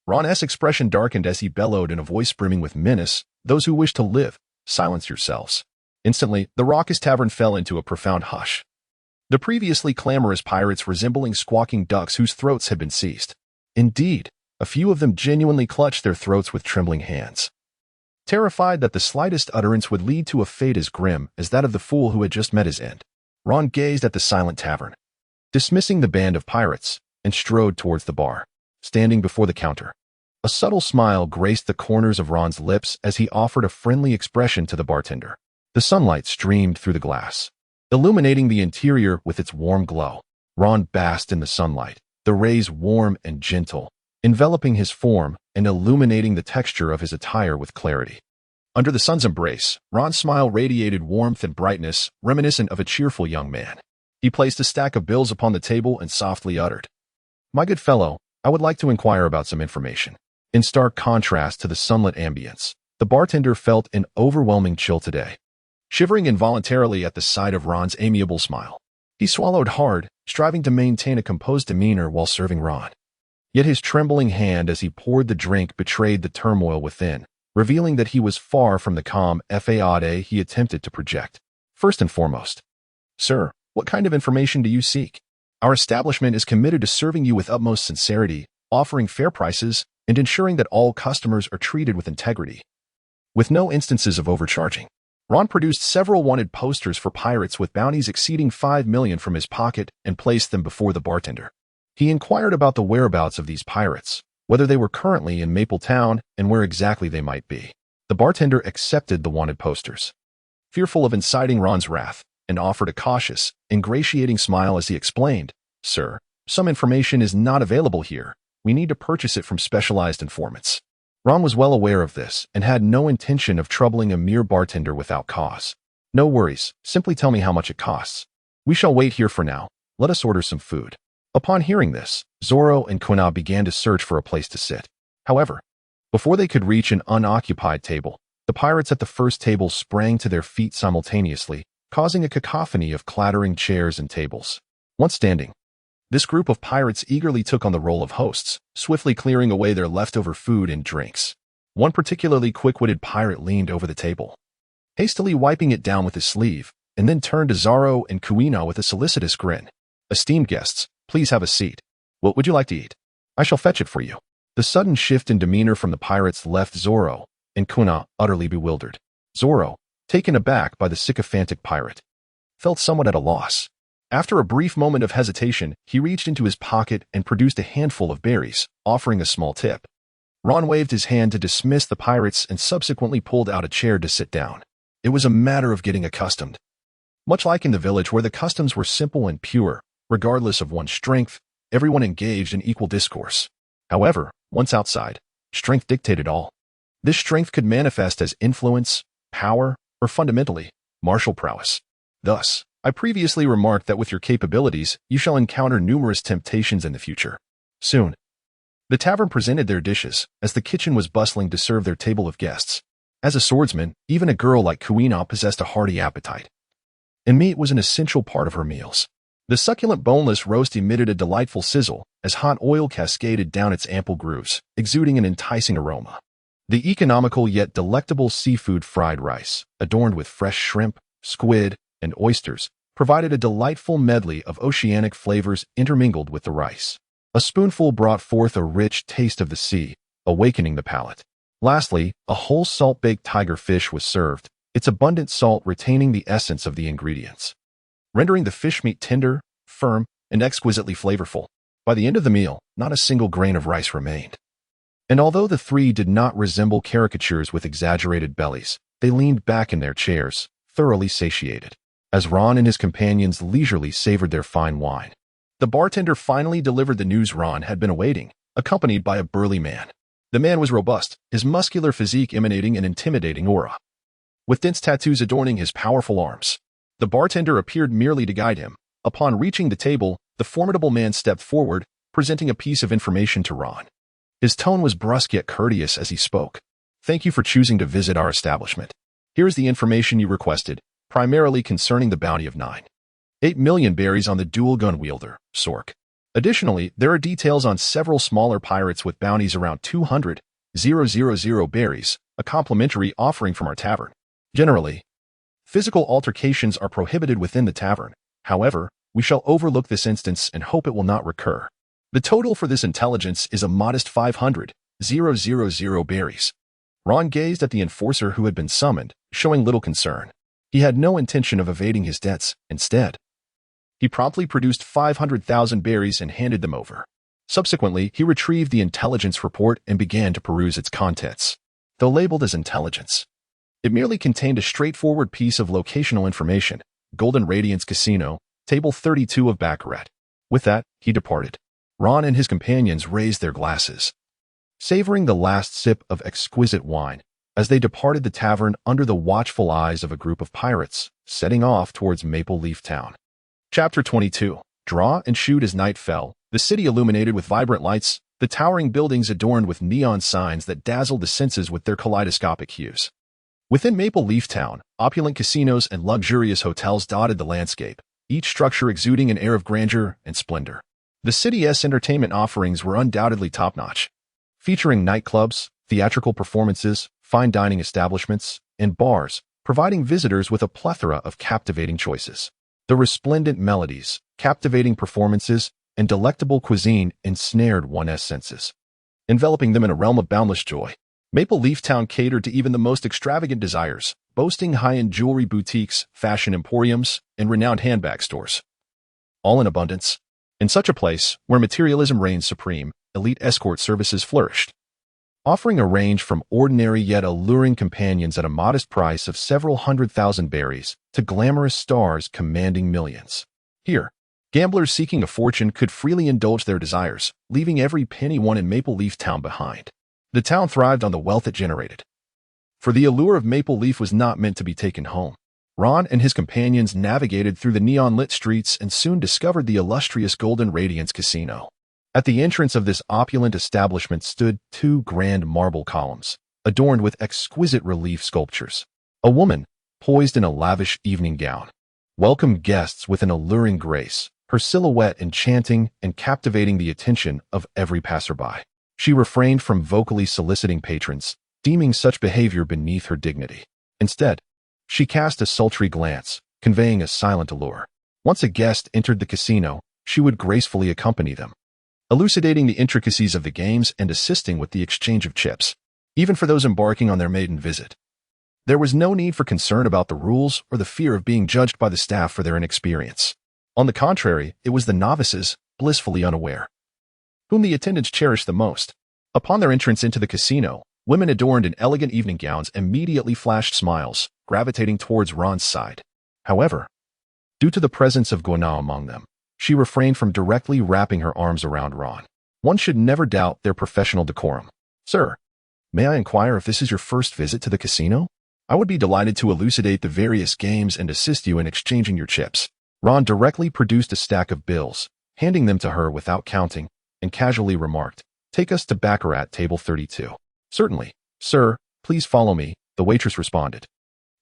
Ron's expression darkened as he bellowed in a voice brimming with menace, "Those who wish to live, silence yourselves." Instantly, the raucous tavern fell into a profound hush, the previously clamorous pirates resembling squawking ducks whose throats had been seized. Indeed, a few of them genuinely clutched their throats with trembling hands, terrified that the slightest utterance would lead to a fate as grim as that of the fool who had just met his end. Ron gazed at the silent tavern, dismissing the band of pirates, and strode towards the bar, standing before the counter. A subtle smile graced the corners of Ron's lips as he offered a friendly expression to the bartender. The sunlight streamed through the glass, illuminating the interior with its warm glow. Ron basked in the sunlight, the rays warm and gentle, enveloping his form and illuminating the texture of his attire with clarity. Under the sun's embrace, Ron's smile radiated warmth and brightness, reminiscent of a cheerful young man. He placed a stack of bills upon the table and softly uttered, "My good fellow, I would like to inquire about some information." In stark contrast to the sunlit ambience, the bartender felt an overwhelming chill today, shivering involuntarily at the sight of Ron's amiable smile. He swallowed hard, striving to maintain a composed demeanor while serving Ron. Yet his trembling hand as he poured the drink betrayed the turmoil within, revealing that he was far from the calm facade he attempted to project. "First and foremost, sir, what kind of information do you seek? Our establishment is committed to serving you with utmost sincerity, offering fair prices, and ensuring that all customers are treated with integrity, with no instances of overcharging." Ron produced several wanted posters for pirates with bounties exceeding 5 million from his pocket and placed them before the bartender. He inquired about the whereabouts of these pirates, whether they were currently in Maple Town and where exactly they might be. The bartender accepted the wanted posters, fearful of inciting Ron's wrath, and offered a cautious, ingratiating smile as he explained, "Sir, some information is not available here. We need to purchase it from specialized informants." Ron was well aware of this and had no intention of troubling a mere bartender without cause. "No worries, simply tell me how much it costs. We shall wait here for now. Let us order some food." Upon hearing this, Zoro and Kuina began to search for a place to sit. However, before they could reach an unoccupied table, the pirates at the first table sprang to their feet simultaneously, causing a cacophony of clattering chairs and tables. Once standing, This group of pirates eagerly took on the role of hosts, swiftly clearing away their leftover food and drinks. One particularly quick-witted pirate leaned over the table, hastily wiping it down with his sleeve, and then turned to Zoro and Kuina with a solicitous grin. "Esteemed guests, please have a seat. What would you like to eat? I shall fetch it for you." The sudden shift in demeanor from the pirates left Zoro and Kuina utterly bewildered. Zoro, taken aback by the sycophantic pirate, felt somewhat at a loss. After a brief moment of hesitation, he reached into his pocket and produced a handful of berries, offering a small tip. Ron waved his hand to dismiss the pirates and subsequently pulled out a chair to sit down. It was a matter of getting accustomed. Much like in the village where the customs were simple and pure, regardless of one's strength, everyone engaged in equal discourse. However, once outside, strength dictated all. This strength could manifest as influence, power, or fundamentally, martial prowess. Thus, I previously remarked that with your capabilities, you shall encounter numerous temptations in the future. Soon, the tavern presented their dishes, as the kitchen was bustling to serve their table of guests. As a swordsman, even a girl like Kuina possessed a hearty appetite, and meat was an essential part of her meals. The succulent boneless roast emitted a delightful sizzle as hot oil cascaded down its ample grooves, exuding an enticing aroma. The economical yet delectable seafood fried rice, adorned with fresh shrimp, squid, and oysters, provided a delightful medley of oceanic flavors intermingled with the rice. A spoonful brought forth a rich taste of the sea, awakening the palate. Lastly, a whole salt-baked tiger fish was served, its abundant salt retaining the essence of the ingredients, rendering the fish meat tender, firm, and exquisitely flavorful. By the end of the meal, not a single grain of rice remained. And although the three did not resemble caricatures with exaggerated bellies, they leaned back in their chairs, thoroughly satiated, as Ron and his companions leisurely savored their fine wine. The bartender finally delivered the news Ron had been awaiting, accompanied by a burly man. The man was robust, his muscular physique emanating an intimidating aura, with dense tattoos adorning his powerful arms. The bartender appeared merely to guide him. Upon reaching the table, the formidable man stepped forward, presenting a piece of information to Ron. His tone was brusque yet courteous as he spoke. "Thank you for choosing to visit our establishment. Here is the information you requested, primarily concerning the bounty of 9.8 million berries on the dual gun wielder, Sork. Additionally, there are details on several smaller pirates with bounties around 200,000 berries, a complimentary offering from our tavern. Generally, physical altercations are prohibited within the tavern. However, we shall overlook this instance and hope it will not recur. The total for this intelligence is a modest 500,000 berries." Ron gazed at the enforcer who had been summoned, showing little concern. He had no intention of evading his debts. Instead, he promptly produced 500,000 berries and handed them over. Subsequently, he retrieved the intelligence report and began to peruse its contents. Though labeled as intelligence, it merely contained a straightforward piece of locational information: Golden Radiance Casino, Table 32 of Baccarat. With that, he departed. Ron and his companions raised their glasses, savoring the last sip of exquisite wine, as they departed the tavern under the watchful eyes of a group of pirates, setting off towards Maple Leaf Town. Chapter 22. Draw and shoot. As night fell, the city illuminated with vibrant lights, the towering buildings adorned with neon signs that dazzled the senses with their kaleidoscopic hues. Within Maple Leaf Town, opulent casinos and luxurious hotels dotted the landscape, each structure exuding an air of grandeur and splendor. The city's entertainment offerings were undoubtedly top-notch, featuring nightclubs, theatrical performances, fine dining establishments, and bars, providing visitors with a plethora of captivating choices. The resplendent melodies, captivating performances, and delectable cuisine ensnared one's senses, enveloping them in a realm of boundless joy. Maple Leaf Town catered to even the most extravagant desires, boasting high-end jewelry boutiques, fashion emporiums, and renowned handbag stores, all in abundance. In such a place, where materialism reigned supreme, elite escort services flourished, offering a range from ordinary yet alluring companions at a modest price of several 100,000 berries to glamorous stars commanding millions. Here, gamblers seeking a fortune could freely indulge their desires, leaving every penny won in Maple Leaf Town behind. The town thrived on the wealth it generated, for the allure of Maple Leaf was not meant to be taken home. Ron and his companions navigated through the neon-lit streets and soon discovered the illustrious Golden Radiance Casino. At the entrance of this opulent establishment stood two grand marble columns, adorned with exquisite relief sculptures. A woman, poised in a lavish evening gown, welcomed guests with an alluring grace, her silhouette enchanting and captivating the attention of every passerby. She refrained from vocally soliciting patrons, deeming such behavior beneath her dignity. Instead, she cast a sultry glance, conveying a silent allure. Once a guest entered the casino, she would gracefully accompany them, elucidating the intricacies of the games and assisting with the exchange of chips, even for those embarking on their maiden visit. There was no need for concern about the rules or the fear of being judged by the staff for their inexperience. On the contrary, it was the novices, blissfully unaware, whom the attendants cherished the most. Upon their entrance into the casino, women adorned in elegant evening gowns immediately flashed smiles, gravitating towards Ron's side. However, due to the presence of Kuina among them, she refrained from directly wrapping her arms around Ron. One should never doubt their professional decorum. "Sir, may I inquire if this is your first visit to the casino? I would be delighted to elucidate the various games and assist you in exchanging your chips." Ron directly produced a stack of bills, handing them to her without counting, and casually remarked, "Take us to Baccarat table 32. "Certainly, sir, please follow me," the waitress responded.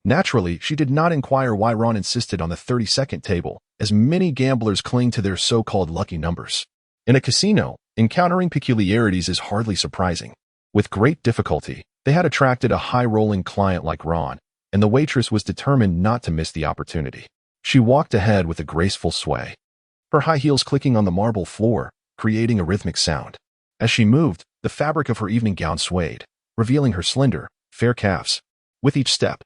Naturally, she did not inquire why Ron insisted on the 32nd table, as many gamblers cling to their so-called lucky numbers. In a casino, encountering peculiarities is hardly surprising. With great difficulty, they had attracted a high-rolling client like Ron, and the waitress was determined not to miss the opportunity. She walked ahead with a graceful sway, her high heels clicking on the marble floor, creating a rhythmic sound. As she moved, the fabric of her evening gown swayed, revealing her slender, fair calves. With each step,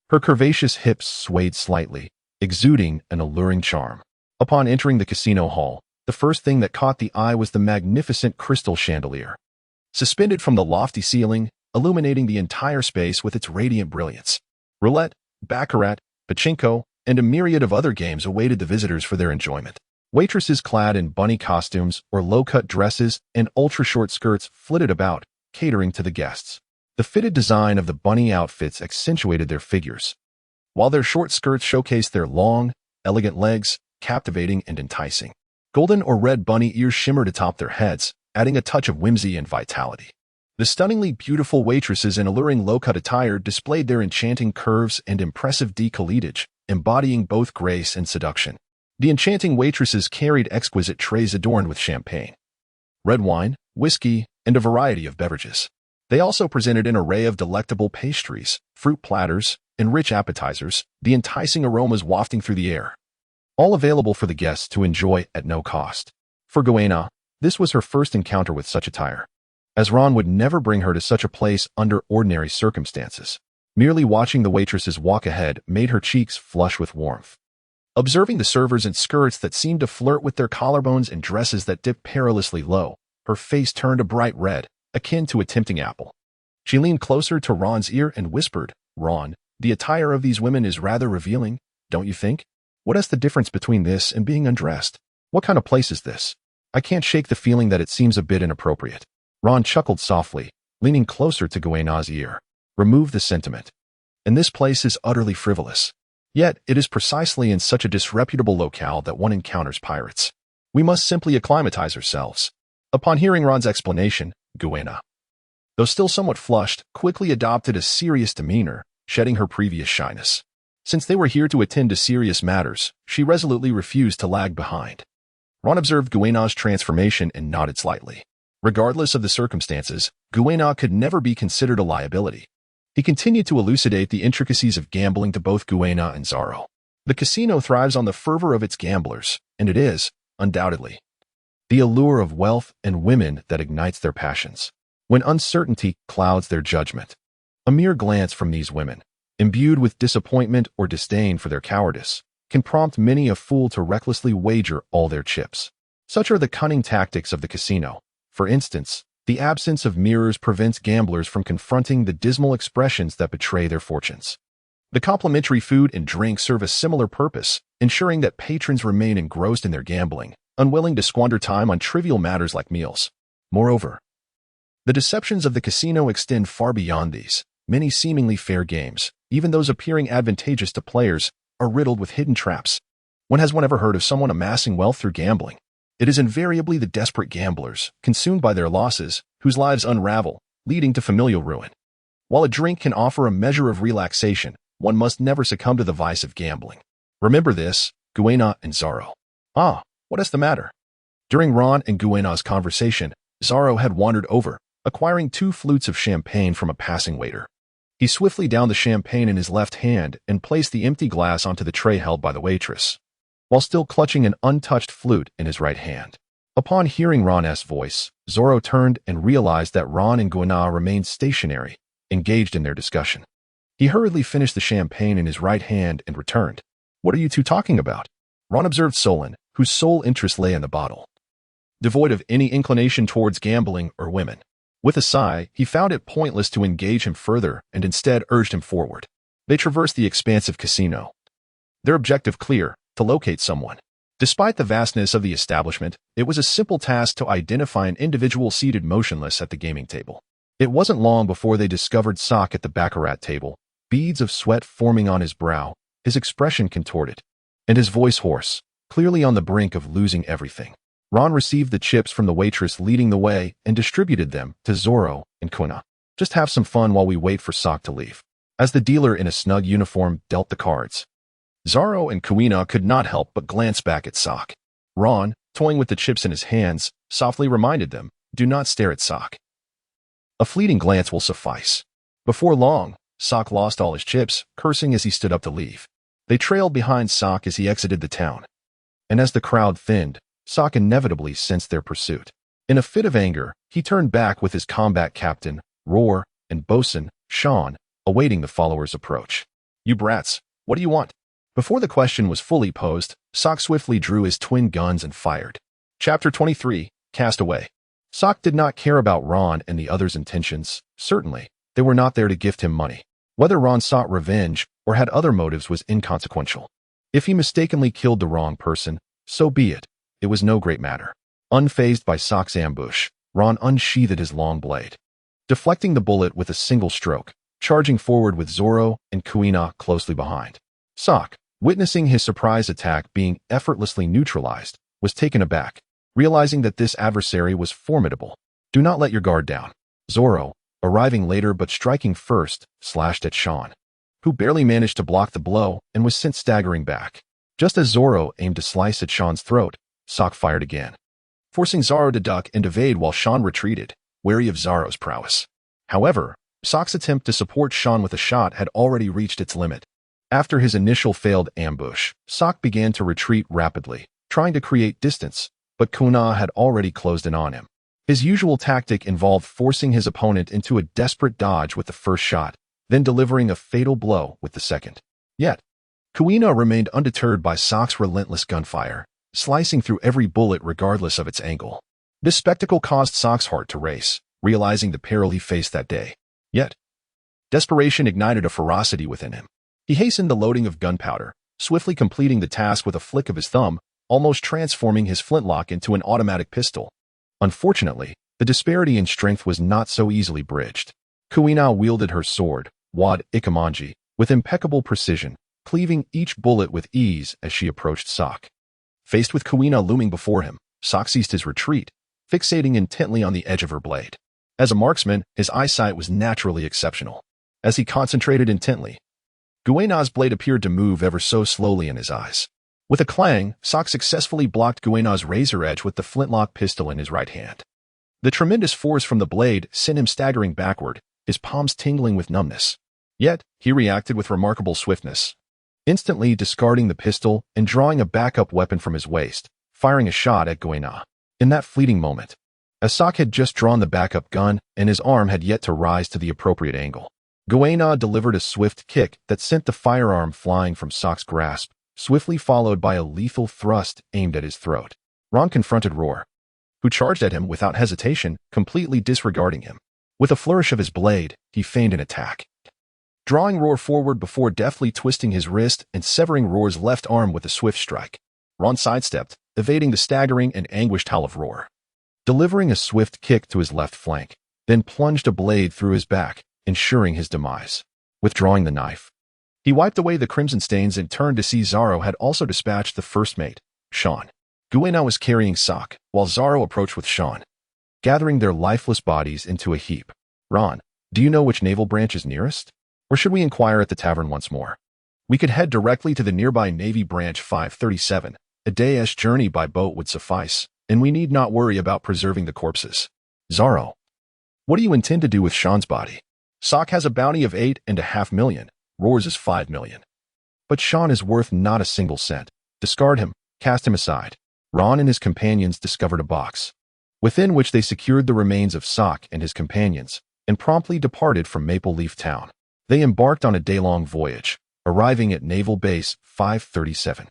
her curvaceous hips swayed slightly, exuding an alluring charm. Upon entering the casino hall, the first thing that caught the eye was the magnificent crystal chandelier, suspended from the lofty ceiling, illuminating the entire space with its radiant brilliance. Roulette, baccarat, pachinko, and a myriad of other games awaited the visitors for their enjoyment. Waitresses clad in bunny costumes or low-cut dresses and ultra-short skirts flitted about, catering to the guests. The fitted design of the bunny outfits accentuated their figures, while their short skirts showcased their long, elegant legs, captivating and enticing. Golden or red bunny ears shimmered atop their heads, adding a touch of whimsy and vitality. The stunningly beautiful waitresses in alluring low-cut attire displayed their enchanting curves and impressive décolletage, embodying both grace and seduction. The enchanting waitresses carried exquisite trays adorned with champagne, red wine, whiskey, and a variety of beverages. They also presented an array of delectable pastries, fruit platters, and rich appetizers, the enticing aromas wafting through the air, all available for the guests to enjoy at no cost. For Kuina, this was her first encounter with such attire, as Ron would never bring her to such a place under ordinary circumstances. Merely watching the waitresses walk ahead made her cheeks flush with warmth. Observing the servers in skirts that seemed to flirt with their collarbones and dresses that dipped perilously low, her face turned a bright red, akin to a tempting apple. She leaned closer to Ron's ear and whispered, "Ron, the attire of these women is rather revealing, don't you think? What is the difference between this and being undressed? What kind of place is this? I can't shake the feeling that it seems a bit inappropriate." Ron chuckled softly, leaning closer to Kuina's ear. "Remove the sentiment. And this place is utterly frivolous. Yet, it is precisely in such a disreputable locale that one encounters pirates. We must simply acclimatize ourselves." Upon hearing Ron's explanation, Kuina, though still somewhat flushed, quickly adopted a serious demeanor, shedding her previous shyness. Since they were here to attend to serious matters, she resolutely refused to lag behind. Ron observed Kuina's transformation and nodded slightly. Regardless of the circumstances, Kuina could never be considered a liability. He continued to elucidate the intricacies of gambling to both Kuina and Zoro. The casino thrives on the fervor of its gamblers, and it is, undoubtedly, the allure of wealth and women that ignites their passions. When uncertainty clouds their judgment, a mere glance from these women, imbued with disappointment or disdain for their cowardice, can prompt many a fool to recklessly wager all their chips. Such are the cunning tactics of the casino. For instance, the absence of mirrors prevents gamblers from confronting the dismal expressions that betray their fortunes. The complimentary food and drink serve a similar purpose, ensuring that patrons remain engrossed in their gambling, unwilling to squander time on trivial matters like meals. Moreover, the deceptions of the casino extend far beyond these. Many seemingly fair games, even those appearing advantageous to players, are riddled with hidden traps. When has one ever heard of someone amassing wealth through gambling? It is invariably the desperate gamblers, consumed by their losses, whose lives unravel, leading to familial ruin. While a drink can offer a measure of relaxation, one must never succumb to the vice of gambling. Remember this, Kuina and Zoro. "Ah, What is the matter? During Ron and Kuina's conversation, Zoro had wandered over, acquiring 2 flutes of champagne from a passing waiter. He swiftly downed the champagne in his left hand and placed the empty glass onto the tray held by the waitress, while still clutching an untouched flute in his right hand. Upon hearing Ron's voice, Zoro turned and realized that Ron and Kuina remained stationary, engaged in their discussion. He hurriedly finished the champagne in his right hand and returned. What are you two talking about? Ron observed Solon, whose sole interest lay in the bottle, devoid of any inclination towards gambling or women. With a sigh, he found it pointless to engage him further and instead urged him forward. They traversed the expansive casino, their objective clear: to locate someone. Despite the vastness of the establishment, it was a simple task to identify an individual seated motionless at the gaming table. It wasn't long before they discovered Sock at the baccarat table, beads of sweat forming on his brow, his expression contorted, and his voice hoarse, clearly on the brink of losing everything. Ron received the chips from the waitress leading the way and distributed them to Zoro and Kuina. Just have some fun while we wait for Sock to leave. As the dealer in a snug uniform dealt the cards, Zoro and Kuina could not help but glance back at Sock. Ron, toying with the chips in his hands, softly reminded them, do not stare at Sock. A fleeting glance will suffice. Before long, Sock lost all his chips, cursing as he stood up to leave. They trailed behind Sock as he exited the town. And as the crowd thinned, Sock inevitably sensed their pursuit. In a fit of anger, he turned back with his combat captain, Roar, and bosun, Sean, awaiting the followers' approach. You brats, what do you want? Before the question was fully posed, Sock swiftly drew his twin guns and fired. Chapter 23, Cast Away. Sock did not care about Ron and the others' intentions. Certainly, they were not there to gift him money. Whether Ron sought revenge or had other motives was inconsequential. If he mistakenly killed the wrong person, so be it. It was no great matter. Unfazed by Sock's ambush, Ron unsheathed his long blade, deflecting the bullet with a single stroke, charging forward with Zoro and Kuina closely behind. Sock, witnessing his surprise attack being effortlessly neutralized, was taken aback, realizing that this adversary was formidable. Do not let your guard down. Zoro, arriving later but striking first, slashed at Sean, who barely managed to block the blow and was sent staggering back. Just as Zoro aimed to slice at Sean's throat, Sock fired again, forcing Zoro to duck and evade while Sean retreated, wary of Zoro's prowess. However, Sock's attempt to support Sean with a shot had already reached its limit. After his initial failed ambush, Sock began to retreat rapidly, trying to create distance, but Kuina had already closed in on him. His usual tactic involved forcing his opponent into a desperate dodge with the first shot, then delivering a fatal blow with the second. Yet, Kuina remained undeterred by Sock's relentless gunfire, slicing through every bullet regardless of its angle. This spectacle caused Sock's heart to race, realizing the peril he faced that day. Yet, desperation ignited a ferocity within him. He hastened the loading of gunpowder, swiftly completing the task with a flick of his thumb, almost transforming his flintlock into an automatic pistol. Unfortunately, the disparity in strength was not so easily bridged. Kuina wielded her sword, Wad Ikamanji, with impeccable precision, cleaving each bullet with ease as she approached Sock. Faced with Kuina looming before him, Sock ceased his retreat, fixating intently on the edge of her blade. As a marksman, his eyesight was naturally exceptional. As he concentrated intently, Kuina's blade appeared to move ever so slowly in his eyes. With a clang, Sock successfully blocked Kuina's razor edge with the flintlock pistol in his right hand. The tremendous force from the blade sent him staggering backward, his palms tingling with numbness. Yet, he reacted with remarkable swiftness, instantly discarding the pistol and drawing a backup weapon from his waist, firing a shot at Kuina. In that fleeting moment, as Sock had just drawn the backup gun and his arm had yet to rise to the appropriate angle, Kuina delivered a swift kick that sent the firearm flying from Sock's grasp, swiftly followed by a lethal thrust aimed at his throat. Ron confronted Roar, who charged at him without hesitation, completely disregarding him. With a flourish of his blade, he feigned an attack, drawing Roar forward before deftly twisting his wrist and severing Roar's left arm with a swift strike. Ron sidestepped, evading the staggering and anguished howl of Roar, delivering a swift kick to his left flank, then plunged a blade through his back, ensuring his demise. Withdrawing the knife, he wiped away the crimson stains and turned to see Zoro had also dispatched the first mate, Sean. Kuina was carrying Sock, while Zoro approached with Sean, gathering their lifeless bodies into a heap. Ron, do you know which naval branch is nearest? Or should we inquire at the tavern once more? We could head directly to the nearby Navy Branch 537, A day's journey by boat would suffice, and we need not worry about preserving the corpses. Zoro, what do you intend to do with Sean's body? Sock has a bounty of 8.5 million. Roars is 5 million. But Sean is worth not a single cent. Discard him, cast him aside. Ron and his companions discovered a box, within which they secured the remains of Sock and his companions, and promptly departed from Maple Leaf Town. They embarked on a day-long voyage, arriving at Naval Base 537.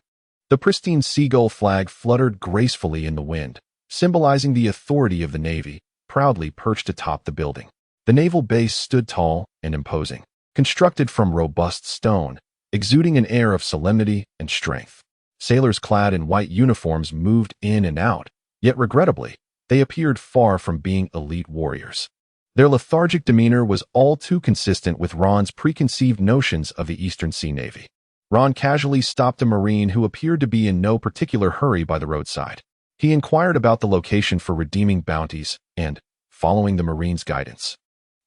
The pristine seagull flag fluttered gracefully in the wind, symbolizing the authority of the Navy, proudly perched atop the building. The naval base stood tall and imposing, constructed from robust stone, exuding an air of solemnity and strength. Sailors clad in white uniforms moved in and out, yet regrettably, they appeared far from being elite warriors. Their lethargic demeanor was all too consistent with Ron's preconceived notions of the Eastern Sea Navy. Ron casually stopped a Marine who appeared to be in no particular hurry by the roadside. He inquired about the location for redeeming bounties and, following the Marine's guidance,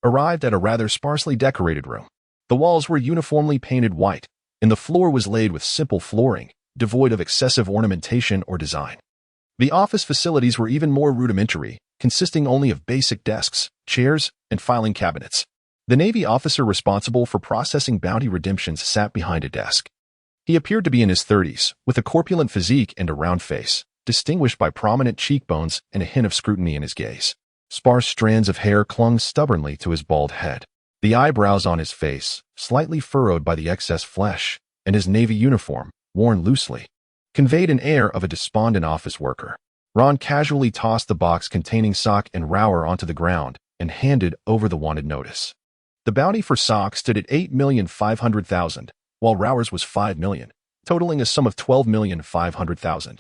arrived at a rather sparsely decorated room. The walls were uniformly painted white, and the floor was laid with simple flooring, devoid of excessive ornamentation or design. The office facilities were even more rudimentary, consisting only of basic desks, chairs, and filing cabinets. The Navy officer responsible for processing bounty redemptions sat behind a desk. He appeared to be in his 30s, with a corpulent physique and a round face, distinguished by prominent cheekbones and a hint of scrutiny in his gaze. Sparse strands of hair clung stubbornly to his bald head. The eyebrows on his face, slightly furrowed by the excess flesh, and his Navy uniform, worn loosely, conveyed an air of a despondent office worker. Ron casually tossed the box containing Sock and Rower onto the ground and handed over the wanted notice. The bounty for Sock stood at 8,500,000, while Rower's was 5 million, totaling a sum of 12,500,000.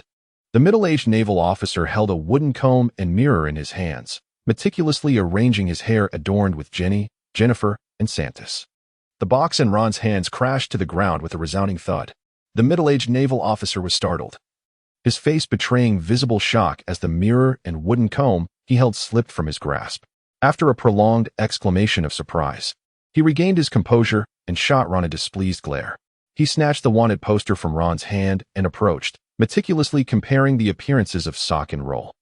The middle-aged naval officer held a wooden comb and mirror in his hands, meticulously arranging his hair adorned with Jenny, Jennifer, and Santis. The box in Ron's hands crashed to the ground with a resounding thud. The middle-aged naval officer was startled, his face betraying visible shock as the mirror and wooden comb he held slipped from his grasp. After a prolonged exclamation of surprise, he regained his composure and shot Ron a displeased glare. He snatched the wanted poster from Ron's hand and approached, meticulously comparing the appearances of Sock and Roll.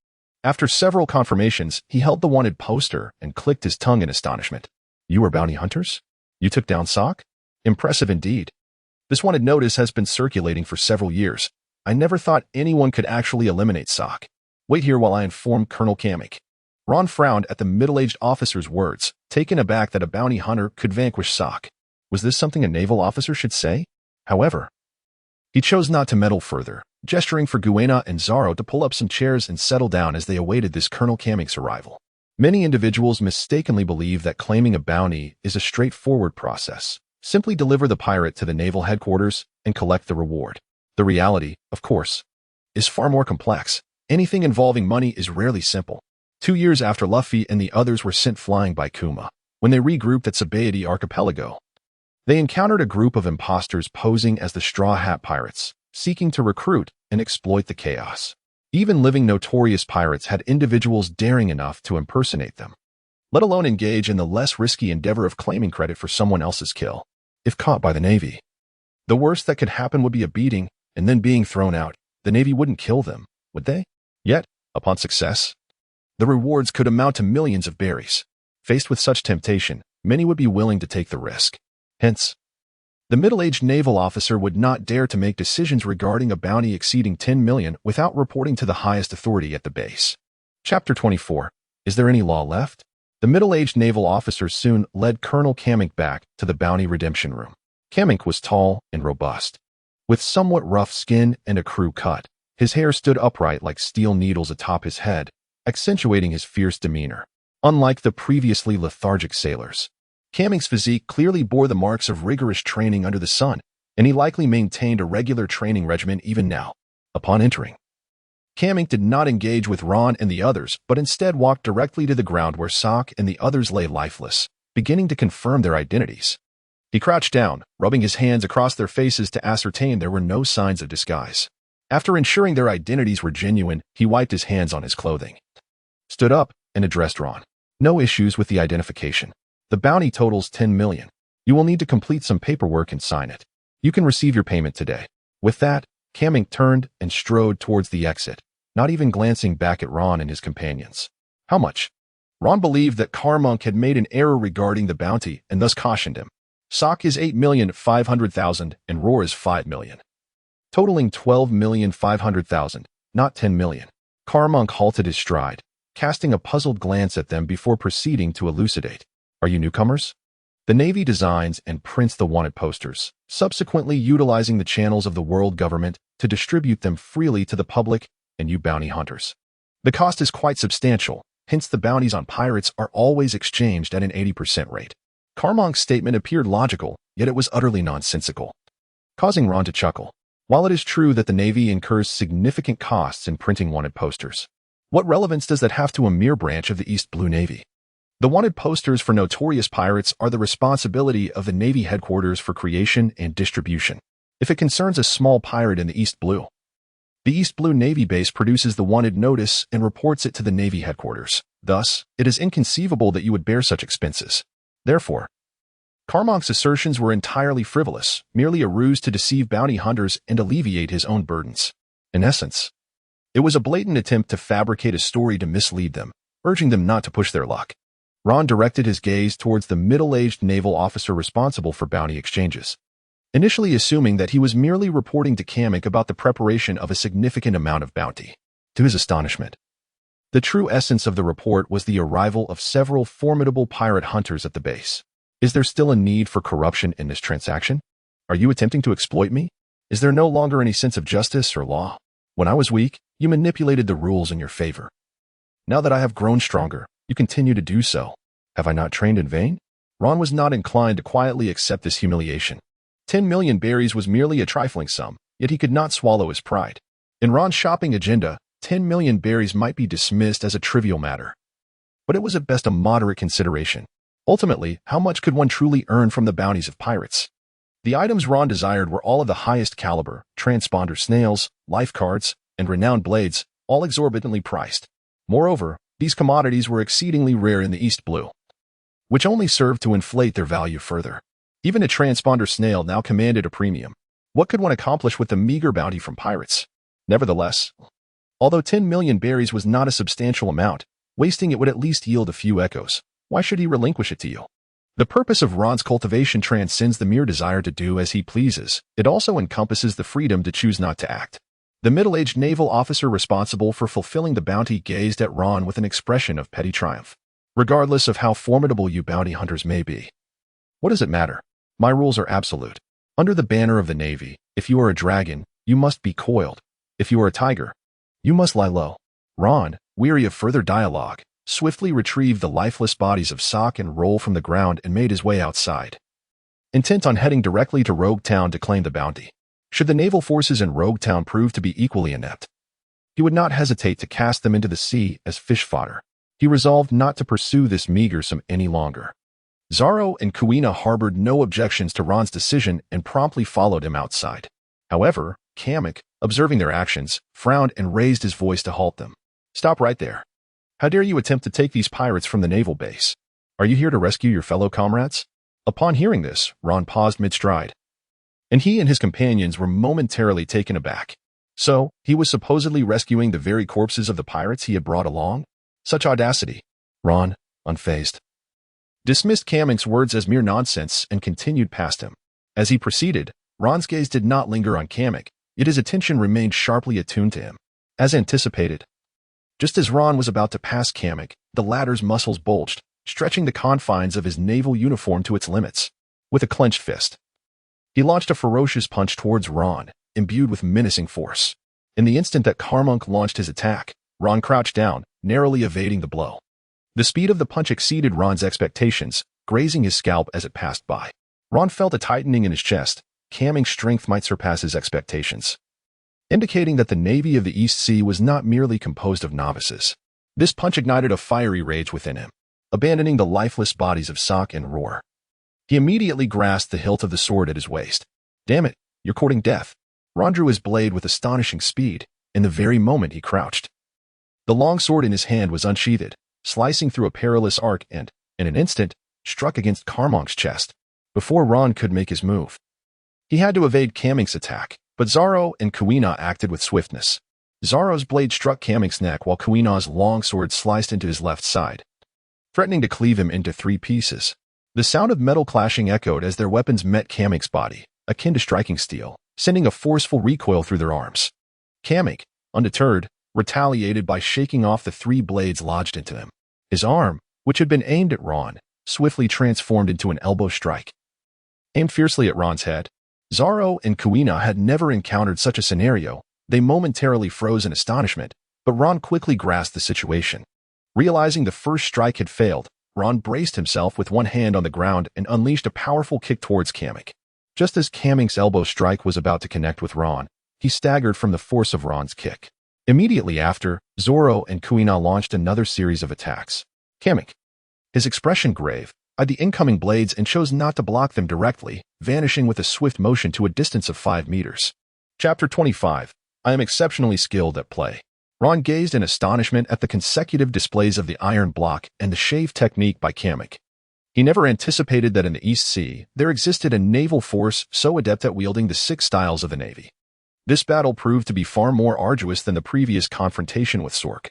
After several confirmations, he held the wanted poster and clicked his tongue in astonishment. You are bounty hunters? You took down Sock? Impressive indeed. This wanted notice has been circulating for several years. I never thought anyone could actually eliminate Sock. Wait here while I inform Colonel Kamek. Ron frowned at the middle-aged officer's words, taken aback that a bounty hunter could vanquish Sock. Was this something a naval officer should say? However, he chose not to meddle further, gesturing for Kuina and Zoro to pull up some chairs and settle down as they awaited this Colonel Kamek's arrival. Many individuals mistakenly believe that claiming a bounty is a straightforward process. Simply deliver the pirate to the naval headquarters and collect the reward. The reality, of course, is far more complex. Anything involving money is rarely simple. 2 years after Luffy and the others were sent flying by Kuma, when they regrouped at Sabaody Archipelago, they encountered a group of imposters posing as the Straw Hat Pirates, seeking to recruit and exploit the chaos. Even living notorious pirates had individuals daring enough to impersonate them, let alone engage in the less risky endeavor of claiming credit for someone else's kill. If caught by the Navy, the worst that could happen would be a beating and then being thrown out. The Navy wouldn't kill them, would they? Yet, upon success, the rewards could amount to millions of berries. Faced with such temptation, many would be willing to take the risk. Hence, the middle-aged naval officer would not dare to make decisions regarding a bounty exceeding 10 million without reporting to the highest authority at the base. Chapter 24. Is there any law left? The middle-aged naval officer soon led Colonel Kamek back to the bounty redemption room. Kamek was tall and robust, with somewhat rough skin and a crew cut. His hair stood upright like steel needles atop his head, accentuating his fierce demeanor. Unlike the previously lethargic sailors, Kamek's physique clearly bore the marks of rigorous training under the sun, and he likely maintained a regular training regimen even now. Upon entering, Kamek did not engage with Ron and the others, but instead walked directly to the ground where Sock and the others lay lifeless, beginning to confirm their identities. He crouched down, rubbing his hands across their faces to ascertain there were no signs of disguise. After ensuring their identities were genuine, he wiped his hands on his clothing, stood up, and addressed Ron. No issues with the identification. The bounty totals 10 million. You will need to complete some paperwork and sign it. You can receive your payment today. With that, Kamink turned and strode towards the exit, not even glancing back at Ron and his companions. How much? Ron believed that Carmonk had made an error regarding the bounty and thus cautioned him. Sock is 8,500,000 and Roar is 5 million. Totaling 12,500,000, not 10 million. Carmonk halted his stride, casting a puzzled glance at them before proceeding to elucidate. Are you newcomers? The Navy designs and prints the wanted posters, subsequently utilizing the channels of the world government to distribute them freely to the public and you bounty hunters. The cost is quite substantial, hence the bounties on pirates are always exchanged at an 80% rate. Carmonk's statement appeared logical, yet it was utterly nonsensical, causing Ron to chuckle. While it is true that the Navy incurs significant costs in printing wanted posters, what relevance does that have to a mere branch of the East Blue Navy? The wanted posters for notorious pirates are the responsibility of the Navy headquarters for creation and distribution. If it concerns a small pirate in the East Blue, the East Blue Navy base produces the wanted notice and reports it to the Navy headquarters. Thus, it is inconceivable that you would bear such expenses. Therefore, Carmonk's assertions were entirely frivolous, merely a ruse to deceive bounty hunters and alleviate his own burdens. In essence, it was a blatant attempt to fabricate a story to mislead them, urging them not to push their luck. Ron directed his gaze towards the middle-aged naval officer responsible for bounty exchanges, initially assuming that he was merely reporting to Kamink about the preparation of a significant amount of bounty. To his astonishment, the true essence of the report was the arrival of several formidable pirate hunters at the base. Is there still a need for corruption in this transaction? Are you attempting to exploit me? Is there no longer any sense of justice or law? When I was weak, you manipulated the rules in your favor. Now that I have grown stronger, you continue to do so. Have I not trained in vain? Ron was not inclined to quietly accept this humiliation. 10 million berries was merely a trifling sum, yet he could not swallow his pride. In Ron's shopping agenda, 10 million berries might be dismissed as a trivial matter, but it was at best a moderate consideration. Ultimately, how much could one truly earn from the bounties of pirates? The items Ron desired were all of the highest caliber: transponder snails, life cards, and renowned blades, all exorbitantly priced. Moreover, these commodities were exceedingly rare in the East Blue, which only served to inflate their value further. Even a transponder snail now commanded a premium. What could one accomplish with the meager bounty from pirates? Nevertheless, although 10 million berries was not a substantial amount, wasting it would at least yield a few echoes. Why should he relinquish it to you? The purpose of Ron's cultivation transcends the mere desire to do as he pleases. It also encompasses the freedom to choose not to act. The middle-aged naval officer responsible for fulfilling the bounty gazed at Ron with an expression of petty triumph. Regardless of how formidable you bounty hunters may be, what does it matter? My rules are absolute. Under the banner of the Navy, if you are a dragon, you must be coiled. If you are a tiger, you must lie low. Ron, weary of further dialogue, swiftly retrieved the lifeless bodies of Sock and Roll from the ground and made his way outside, intent on heading directly to Rogue Town to claim the bounty. Should the naval forces in Rogue Town prove to be equally inept, he would not hesitate to cast them into the sea as fish fodder. He resolved not to pursue this meager sum any longer. Zoro and Kuina harbored no objections to Ron's decision and promptly followed him outside. However, Kamink, observing their actions, frowned and raised his voice to halt them. Stop right there. How dare you attempt to take these pirates from the naval base? Are you here to rescue your fellow comrades? Upon hearing this, Ron paused mid-stride, and he and his companions were momentarily taken aback. So, he was supposedly rescuing the very corpses of the pirates he had brought along? Such audacity. Ron, unfazed, dismissed Kamink's words as mere nonsense and continued past him. As he proceeded, Ron's gaze did not linger on Kamink, yet his attention remained sharply attuned to him. As anticipated, just as Ron was about to pass Kamink, the latter's muscles bulged, stretching the confines of his naval uniform to its limits. With a clenched fist, he launched a ferocious punch towards Ron, imbued with menacing force. In the instant that Carmonk launched his attack, Ron crouched down, narrowly evading the blow. The speed of the punch exceeded Ron's expectations, grazing his scalp as it passed by. Ron felt a tightening in his chest. Kamink's strength might surpass his expectations, indicating that the Navy of the East Sea was not merely composed of novices. This punch ignited a fiery rage within him, abandoning the lifeless bodies of Sock and Roar. He immediately grasped the hilt of the sword at his waist. Damn it, you're courting death. Ron drew his blade with astonishing speed, in the very moment he crouched. The long sword in his hand was unsheathed, slicing through a perilous arc and, in an instant, struck against Carmonk's chest. Before Ron could make his move, he had to evade Kamink's attack, But Zoro and Kuina acted with swiftness. Zoro's blade struck Kamek's neck while Kuina's long sword sliced into his left side, threatening to cleave him into 3 pieces. The sound of metal clashing echoed as their weapons met Kamek's body, akin to striking steel, sending a forceful recoil through their arms. Kamek, undeterred, retaliated by shaking off the 3 blades lodged into him. His arm, which had been aimed at Ron, swiftly transformed into an elbow strike. Aimed fiercely at Ron's head, Zoro and Kuina had never encountered such a scenario. They momentarily froze in astonishment, but Ron quickly grasped the situation. Realizing the first strike had failed, Ron braced himself with one hand on the ground and unleashed a powerful kick towards Kamek. Just as Kamek's elbow strike was about to connect with Ron, he staggered from the force of Ron's kick. Immediately after, Zoro and Kuina launched another series of attacks. Kamek, his expression grave, eyed the incoming blades and chose not to block them directly, vanishing with a swift motion to a distance of 5 meters. Chapter 25. I am exceptionally skilled at play. Ron gazed in astonishment at the consecutive displays of the iron block and the shave technique by Kamek. He never anticipated that in the East Sea, there existed a naval force so adept at wielding the 6 styles of the Navy. This battle proved to be far more arduous than the previous confrontation with Sork.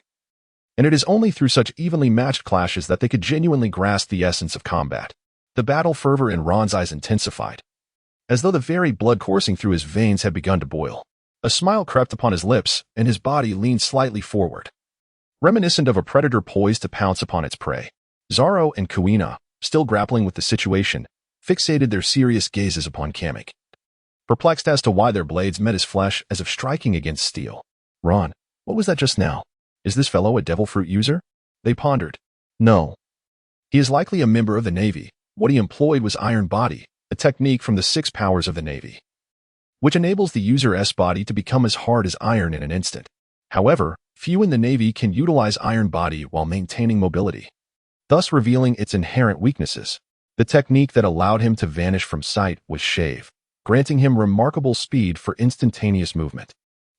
And it is only through such evenly matched clashes that they could genuinely grasp the essence of combat. The battle fervor in Ron's eyes intensified, as though the very blood coursing through his veins had begun to boil. A smile crept upon his lips, and his body leaned slightly forward, reminiscent of a predator poised to pounce upon its prey. Zoro and Kuina, still grappling with the situation, fixated their serious gazes upon Kamek, perplexed as to why their blades met his flesh as if striking against steel. Ron, what was that just now? Is this fellow a devil fruit user? They pondered. No. He is likely a member of the Navy. What he employed was iron body, a technique from the 6 powers of the Navy, which enables the user's body to become as hard as iron in an instant. However, few in the Navy can utilize iron body while maintaining mobility, thus revealing its inherent weaknesses. The technique that allowed him to vanish from sight was shave, granting him remarkable speed for instantaneous movement.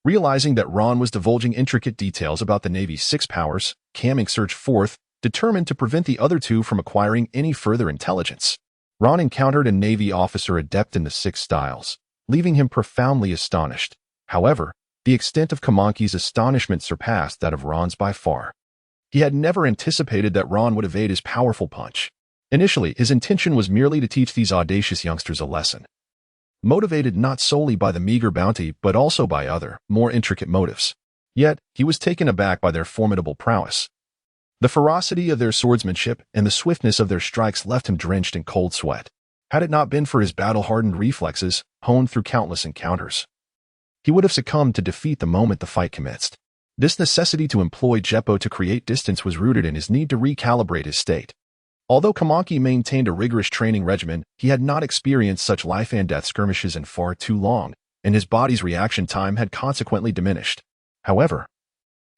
Realizing that Ron was divulging intricate details about the Navy's 6 powers, Kamek surged forth, determined to prevent the other 2 from acquiring any further intelligence. Ron encountered a Navy officer adept in the 6 styles, leaving him profoundly astonished. However, the extent of Kamanki's astonishment surpassed that of Ron's by far. He had never anticipated that Ron would evade his powerful punch. Initially, his intention was merely to teach these audacious youngsters a lesson, motivated not solely by the meager bounty but also by other, more intricate motives. Yet, he was taken aback by their formidable prowess. The ferocity of their swordsmanship and the swiftness of their strikes left him drenched in cold sweat. Had it not been for his battle-hardened reflexes, honed through countless encounters, he would have succumbed to defeat the moment the fight commenced. This necessity to employ Jeppo to create distance was rooted in his need to recalibrate his state. Although Kamanki maintained a rigorous training regimen, he had not experienced such life-and-death skirmishes in far too long, and his body's reaction time had consequently diminished. However,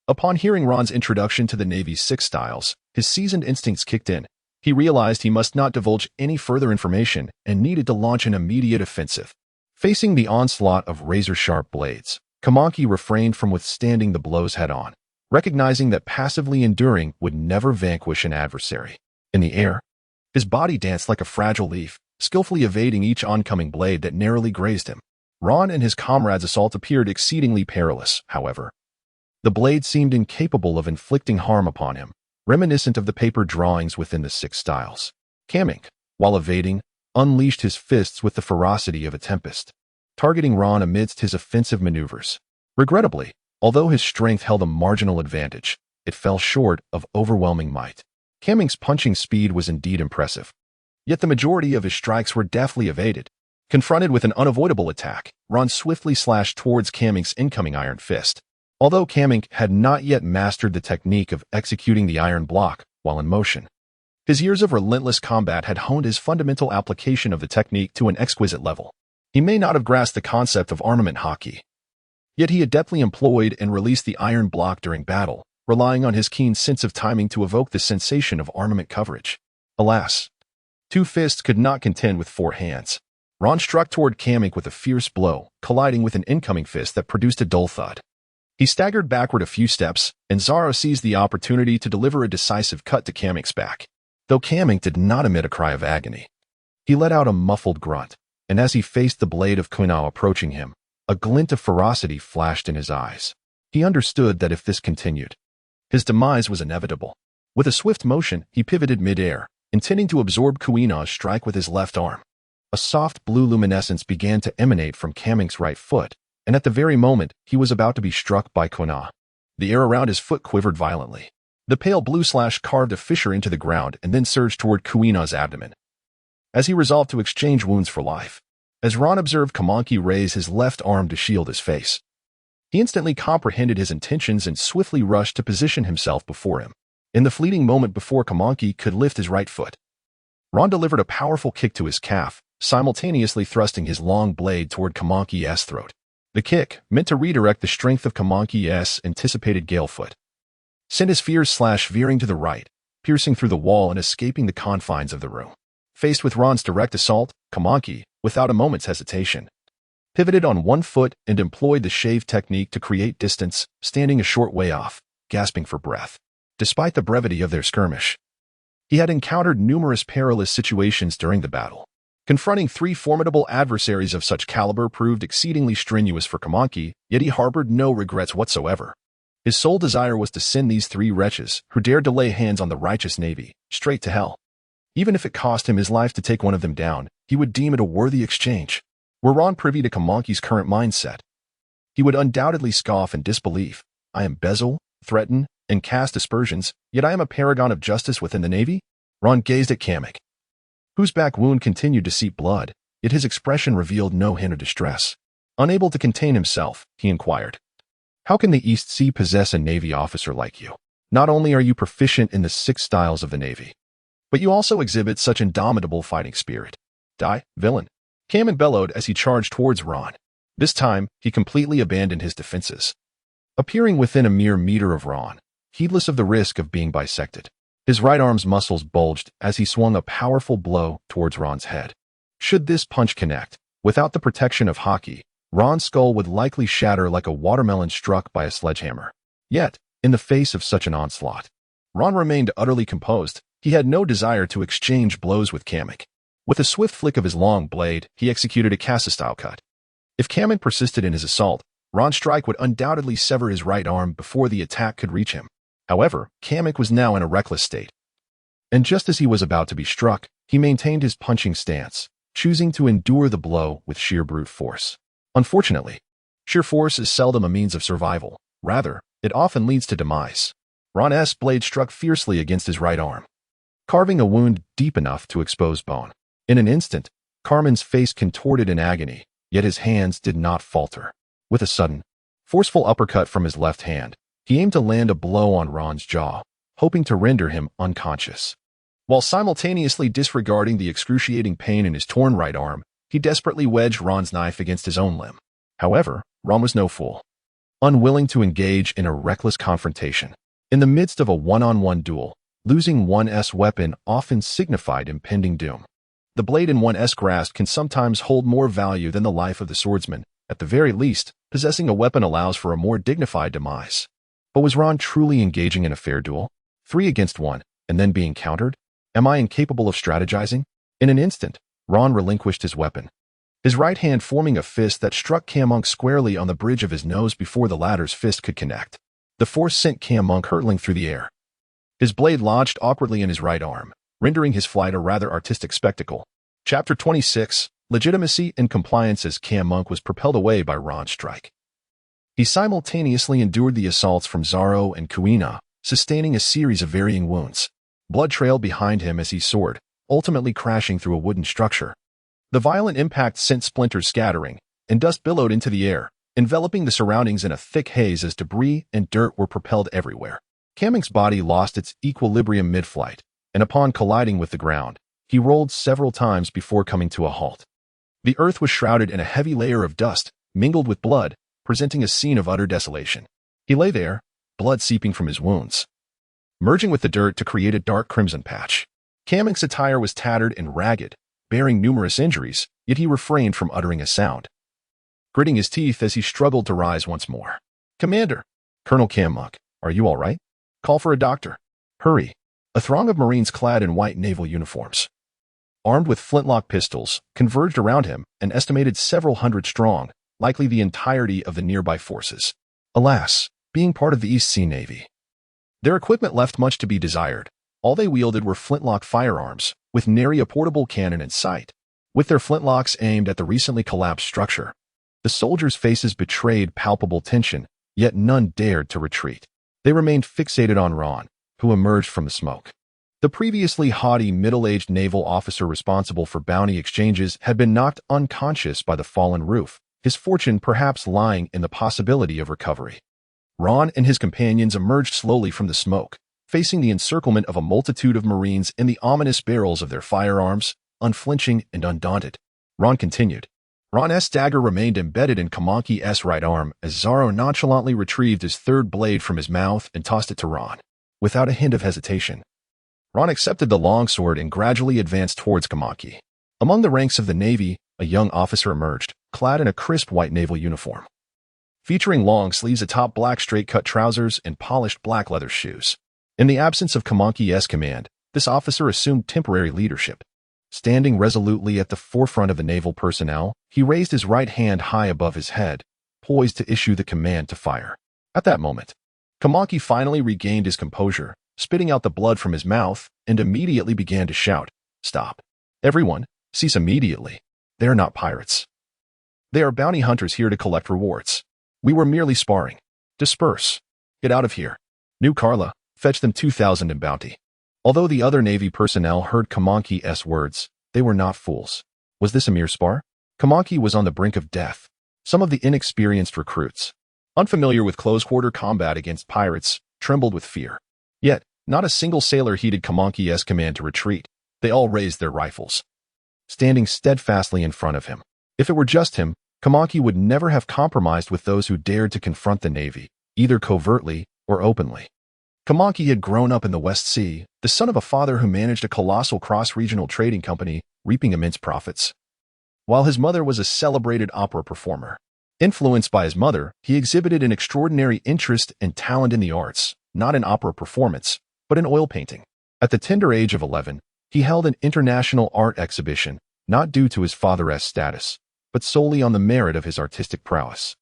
upon hearing Ron's introduction to the Navy's 6 styles, his seasoned instincts kicked in. He realized he must not divulge any further information and needed to launch an immediate offensive. Facing the onslaught of razor-sharp blades, Kamanki refrained from withstanding the blows head-on, recognizing that passively enduring would never vanquish an adversary. In the air, his body danced like a fragile leaf, skillfully evading each oncoming blade that narrowly grazed him. Ron and his comrades' assault appeared exceedingly perilous, however. The blade seemed incapable of inflicting harm upon him, reminiscent of the paper drawings within the 6 styles. Kamek, while evading, unleashed his fists with the ferocity of a tempest, targeting Ron amidst his offensive maneuvers. Regrettably, although his strength held a marginal advantage, it fell short of overwhelming might. Kamek's punching speed was indeed impressive, yet the majority of his strikes were deftly evaded. Confronted with an unavoidable attack, Ron swiftly slashed towards Kamek's incoming iron fist. Although Kamek had not yet mastered the technique of executing the iron block while in motion, his years of relentless combat had honed his fundamental application of the technique to an exquisite level. He may not have grasped the concept of armament hockey, yet he adeptly employed and released the iron block during battle, relying on his keen sense of timing to evoke the sensation of armament coverage. Alas, 2 fists could not contend with 4 hands. Ron struck toward Kamek with a fierce blow, colliding with an incoming fist that produced a dull thud. He staggered backward a few steps, and Zoro seized the opportunity to deliver a decisive cut to Kamek's back. Though Kamek did not emit a cry of agony, he let out a muffled grunt, and as he faced the blade of Kuina approaching him, A glint of ferocity flashed in his eyes. He understood that if this continued, his demise was inevitable. With a swift motion, he pivoted mid-air, intending to absorb Kuina's strike with his left arm. A soft blue luminescence began to emanate from Kamink's right foot, and at the very moment he was about to be struck by Kuina, the air around his foot quivered violently. The pale blue slash carved a fissure into the ground and then surged toward Kuina's abdomen, as he resolved to exchange wounds for life. As Ron observed Kamanki raise his left arm to shield his face, he instantly comprehended his intentions and swiftly rushed to position himself before him. In the fleeting moment before Kamanki could lift his right foot, Ron delivered a powerful kick to his calf, simultaneously thrusting his long blade toward Kamanki's throat. The kick, meant to redirect the strength of Kamanki's anticipated gale foot, sent his fierce slash veering to the right, piercing through the wall and escaping the confines of the room. Faced with Ron's direct assault, Kamanki, without a moment's hesitation, pivoted on one foot and employed the shave technique to create distance, standing a short way off, gasping for breath. Despite the brevity of their skirmish, he had encountered numerous perilous situations during the battle. Confronting 3 formidable adversaries of such caliber proved exceedingly strenuous for Kamanki, yet he harbored no regrets whatsoever. His sole desire was to send these 3 wretches, who dared to lay hands on the righteous Navy, straight to hell. Even if it cost him his life to take one of them down, he would deem it a worthy exchange. Were Ron privy to Kamanki's current mindset, he would undoubtedly scoff in disbelief. I embezzle, threaten, and cast aspersions, yet I am a paragon of justice within the Navy? Ron gazed at Kamink, whose back wound continued to seep blood, yet his expression revealed no hint of distress. Unable to contain himself, he inquired, how can the East Sea possess a Navy officer like you? Not only are you proficient in the 6 styles of the Navy, but you also exhibit such indomitable fighting spirit. Die, villain! Kamink bellowed as he charged towards Ron. This time, he completely abandoned his defenses, appearing within a mere meter of Ron, heedless of the risk of being bisected. His right arm's muscles bulged as he swung a powerful blow towards Ron's head. Should this punch connect, without the protection of hockey, Ron's skull would likely shatter like a watermelon struck by a sledgehammer. Yet, in the face of such an onslaught, Ron remained utterly composed. He had no desire to exchange blows with Kamink. With a swift flick of his long blade, he executed a Kasa-style cut. If Kamink persisted in his assault, Ron's strike would undoubtedly sever his right arm before the attack could reach him. However, Kamink was now in a reckless state, and just as he was about to be struck, he maintained his punching stance, choosing to endure the blow with sheer brute force. Unfortunately, sheer force is seldom a means of survival. Rather, it often leads to demise. Ron's blade struck fiercely against his right arm, carving a wound deep enough to expose bone. In an instant, Carmen's face contorted in agony, yet his hands did not falter. With a sudden, forceful uppercut from his left hand, he aimed to land a blow on Ron's jaw, hoping to render him unconscious. While simultaneously disregarding the excruciating pain in his torn right arm, he desperately wedged Ron's knife against his own limb. However, Ron was no fool, unwilling to engage in a reckless confrontation. In the midst of a one-on-one duel, losing one's weapon often signified impending doom. The blade in one's grasp can sometimes hold more value than the life of the swordsman. At the very least, possessing a weapon allows for a more dignified demise. But was Ron truly engaging in a fair duel? 3 against 1, and then being countered? Am I incapable of strategizing? In an instant, Ron relinquished his weapon, his right hand forming a fist that struck Kamink squarely on the bridge of his nose before the latter's fist could connect. The force sent Kamink hurtling through the air. His blade lodged awkwardly in his right arm, rendering his flight a rather artistic spectacle. Chapter 26, Legitimacy and Compliance. As Kamink was propelled away by Ron's strike, he simultaneously endured the assaults from Zoro and Kuina, sustaining a series of varying wounds. Blood trailed behind him as he soared, ultimately crashing through a wooden structure. The violent impact sent splinters scattering, and dust billowed into the air, enveloping the surroundings in a thick haze as debris and dirt were propelled everywhere. Kamink's body lost its equilibrium mid-flight, and upon colliding with the ground, he rolled several times before coming to a halt. The earth was shrouded in a heavy layer of dust, mingled with blood, presenting a scene of utter desolation. He lay there, blood seeping from his wounds, merging with the dirt to create a dark crimson patch. Kamink's attire was tattered and ragged, bearing numerous injuries, yet he refrained from uttering a sound, gritting his teeth as he struggled to rise once more. Commander! Colonel Kamink, are you all right? Call for a doctor. Hurry! A throng of Marines clad in white naval uniforms, armed with flintlock pistols, converged around him, and estimated several hundred strong, likely the entirety of the nearby forces. Alas, being part of the East Sea Navy, their equipment left much to be desired. All they wielded were flintlock firearms, with nary a portable cannon in sight. With their flintlocks aimed at the recently collapsed structure, the soldiers' faces betrayed palpable tension, yet none dared to retreat. They remained fixated on Ron, who emerged from the smoke. The previously haughty middle-aged naval officer responsible for bounty exchanges had been knocked unconscious by the fallen roof, his fortune perhaps lying in the possibility of recovery. Ron and his companions emerged slowly from the smoke, facing the encirclement of a multitude of Marines in the ominous barrels of their firearms, unflinching and undaunted. Ron continued. Ron's dagger remained embedded in Kamanki's right arm as Zoro nonchalantly retrieved his third blade from his mouth and tossed it to Ron. Without a hint of hesitation, Ron accepted the longsword and gradually advanced towards Kamanki. Among the ranks of the Navy, a young officer emerged, clad in a crisp white naval uniform, featuring long sleeves atop black straight-cut trousers and polished black leather shoes. In the absence of Kamanki's command, this officer assumed temporary leadership. Standing resolutely at the forefront of the naval personnel, he raised his right hand high above his head, poised to issue the command to fire. At that moment, Kamanki finally regained his composure, spitting out the blood from his mouth, and immediately began to shout, "Stop. Everyone, cease immediately. They are not pirates. They are bounty hunters here to collect rewards. We were merely sparring. Disperse. Get out of here. New Carla, fetch them 2,000 in bounty." Although the other Navy personnel heard Kamanki's words, they were not fools. Was this a mere spar? Kamanki was on the brink of death. Some of the inexperienced recruits, unfamiliar with close-quarter combat against pirates, trembled with fear. Yet, not a single sailor heeded Kamanki's command to retreat. They all raised their rifles, standing steadfastly in front of him. If it were just him, Kamanki would never have compromised with those who dared to confront the Navy, either covertly or openly. Kamanki had grown up in the West Sea, the son of a father who managed a colossal cross-regional trading company, reaping immense profits, while his mother was a celebrated opera performer. Influenced by his mother, he exhibited an extraordinary interest and talent in the arts, not in opera performance, but in oil painting. At the tender age of 11, he held an international art exhibition, not due to his father's status, but solely on the merit of his artistic prowess.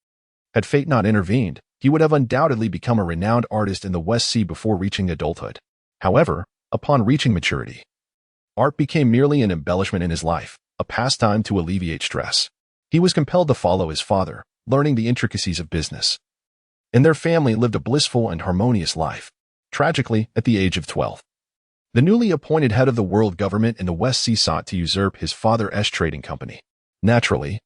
Had fate not intervened, he would have undoubtedly become a renowned artist in the West Sea before reaching adulthood. However, upon reaching maturity, art became merely an embellishment in his life, a pastime to alleviate stress. He was compelled to follow his father, learning the intricacies of business. And their family lived a blissful and harmonious life. Tragically, at the age of 12, the newly appointed head of the world government in the West Sea sought to usurp his father's trading company. Naturally,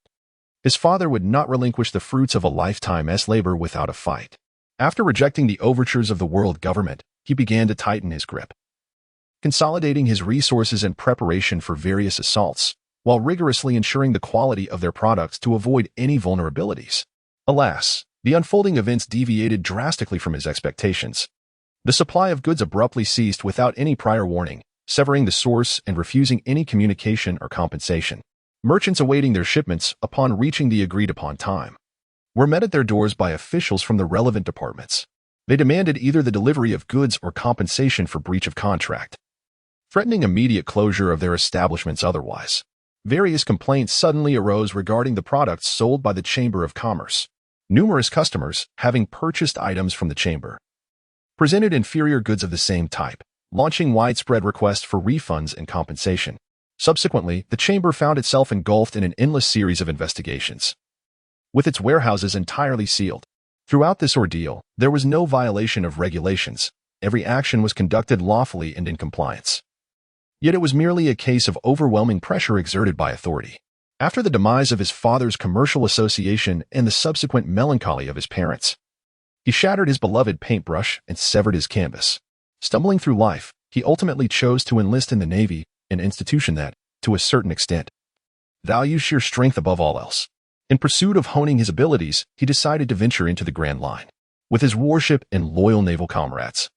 his father would not relinquish the fruits of a lifetime's labor without a fight. After rejecting the overtures of the world government, he began to tighten his grip, consolidating his resources in preparation for various assaults, while rigorously ensuring the quality of their products to avoid any vulnerabilities. Alas, the unfolding events deviated drastically from his expectations. The supply of goods abruptly ceased without any prior warning, severing the source and refusing any communication or compensation. Merchants awaiting their shipments upon reaching the agreed-upon time were met at their doors by officials from the relevant departments. They demanded either the delivery of goods or compensation for breach of contract, threatening immediate closure of their establishments otherwise. Various complaints suddenly arose regarding the products sold by the Chamber of Commerce. Numerous customers, having purchased items from the chamber, presented inferior goods of the same type, launching widespread requests for refunds and compensation. Subsequently, the chamber found itself engulfed in an endless series of investigations, with its warehouses entirely sealed. Throughout this ordeal, there was no violation of regulations. Every action was conducted lawfully and in compliance. Yet it was merely a case of overwhelming pressure exerted by authority. After the demise of his father's commercial association and the subsequent melancholy of his parents, he shattered his beloved paintbrush and severed his canvas. Stumbling through life, he ultimately chose to enlist in the Navy, an institution that, to a certain extent, values sheer strength above all else. In pursuit of honing his abilities, he decided to venture into the Grand Line. With his warship and loyal naval comrades,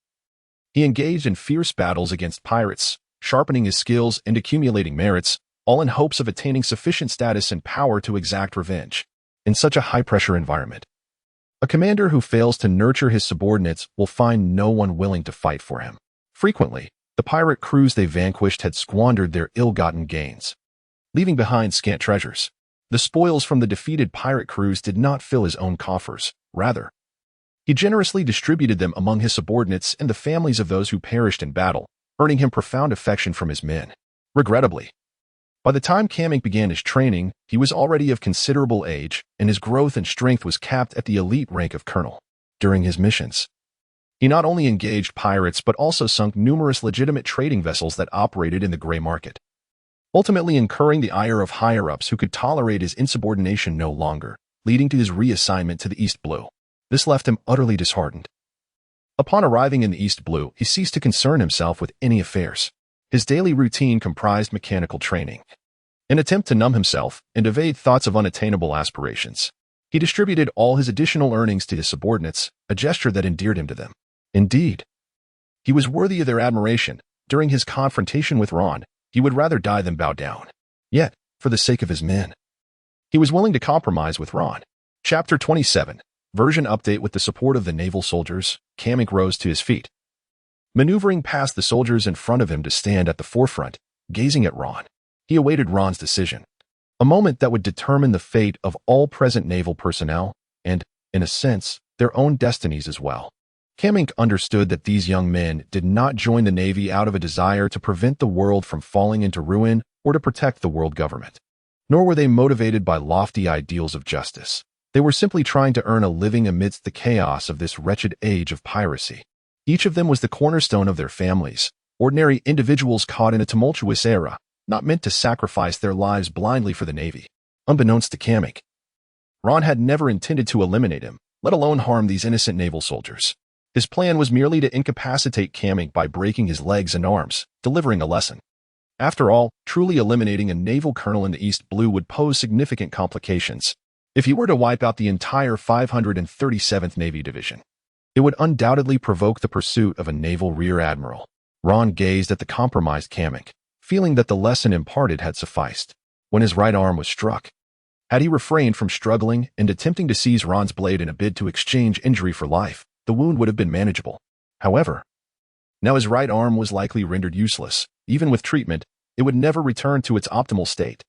he engaged in fierce battles against pirates, sharpening his skills and accumulating merits, all in hopes of attaining sufficient status and power to exact revenge. In such a high-pressure environment, a commander who fails to nurture his subordinates will find no one willing to fight for him. Frequently, the pirate crews they vanquished had squandered their ill-gotten gains, leaving behind scant treasures. The spoils from the defeated pirate crews did not fill his own coffers. Rather, he generously distributed them among his subordinates and the families of those who perished in battle, earning him profound affection from his men. Regrettably, by the time Kamink began his training, he was already of considerable age, and his growth and strength was capped at the elite rank of colonel. During his missions, he not only engaged pirates but also sunk numerous legitimate trading vessels that operated in the gray market, ultimately incurring the ire of higher-ups who could tolerate his insubordination no longer, leading to his reassignment to the East Blue. This left him utterly disheartened. Upon arriving in the East Blue, he ceased to concern himself with any affairs. His daily routine comprised mechanical training. An attempt to numb himself and evade thoughts of unattainable aspirations, he distributed all his additional earnings to his subordinates, a gesture that endeared him to them. Indeed, he was worthy of their admiration. During his confrontation with Ron, he would rather die than bow down. Yet, for the sake of his men, he was willing to compromise with Ron. Chapter 27. Version update. With the support of the naval soldiers, Kamink rose to his feet, maneuvering past the soldiers in front of him to stand at the forefront, gazing at Ron. He awaited Ron's decision, a moment that would determine the fate of all present naval personnel and, in a sense, their own destinies as well. Kamink understood that these young men did not join the Navy out of a desire to prevent the world from falling into ruin or to protect the world government. Nor were they motivated by lofty ideals of justice. They were simply trying to earn a living amidst the chaos of this wretched age of piracy. Each of them was the cornerstone of their families, ordinary individuals caught in a tumultuous era, not meant to sacrifice their lives blindly for the Navy. Unbeknownst to Kamink, Ron had never intended to eliminate him, let alone harm these innocent naval soldiers. His plan was merely to incapacitate Kamink by breaking his legs and arms, delivering a lesson. After all, truly eliminating a naval colonel in the East Blue would pose significant complications. If he were to wipe out the entire 537th Navy Division, it would undoubtedly provoke the pursuit of a naval rear admiral. Ron gazed at the compromised Kamink, feeling that the lesson imparted had sufficed. When his right arm was struck, had he refrained from struggling and attempting to seize Ron's blade in a bid to exchange injury for life, the wound would have been manageable. However, now his right arm was likely rendered useless. Even with treatment, it would never return to its optimal state.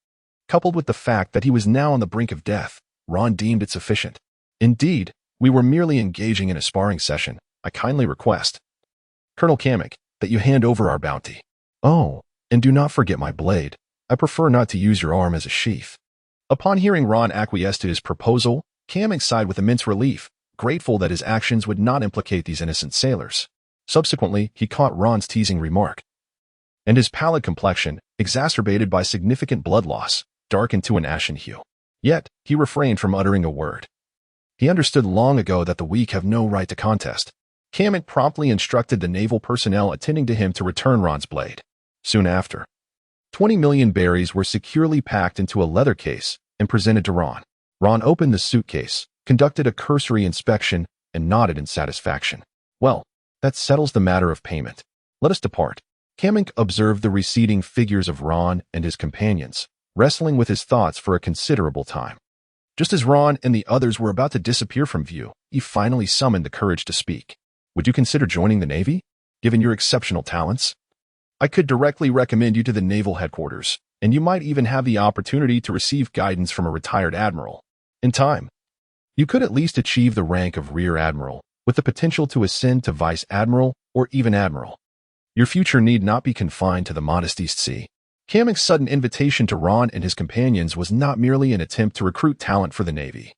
Coupled with the fact that he was now on the brink of death, Ron deemed it sufficient. Indeed, we were merely engaging in a sparring session. I kindly request, Colonel Kamink, that you hand over our bounty. Oh, and do not forget my blade. I prefer not to use your arm as a sheath. Upon hearing Ron acquiesce to his proposal, Kamink sighed with immense relief, grateful that his actions would not implicate these innocent sailors. Subsequently, he caught Ron's teasing remark, and his pallid complexion, exacerbated by significant blood loss, darkened to an ashen hue. Yet, he refrained from uttering a word. He understood long ago that the weak have no right to contest. Kamink promptly instructed the naval personnel attending to him to return Ron's blade. Soon after, 20 million berries were securely packed into a leather case and presented to Ron. Ron opened the suitcase, conducted a cursory inspection, and nodded in satisfaction. Well, that settles the matter of payment. Let us depart. Kamink observed the receding figures of Ron and his companions, wrestling with his thoughts for a considerable time. Just as Ron and the others were about to disappear from view, he finally summoned the courage to speak. Would you consider joining the Navy? Given your exceptional talents, I could directly recommend you to the naval headquarters, and you might even have the opportunity to receive guidance from a retired admiral. In time, you could at least achieve the rank of rear admiral, with the potential to ascend to vice admiral or even admiral. Your future need not be confined to the modest East Sea. Kamink's sudden invitation to Ron and his companions was not merely an attempt to recruit talent for the Navy,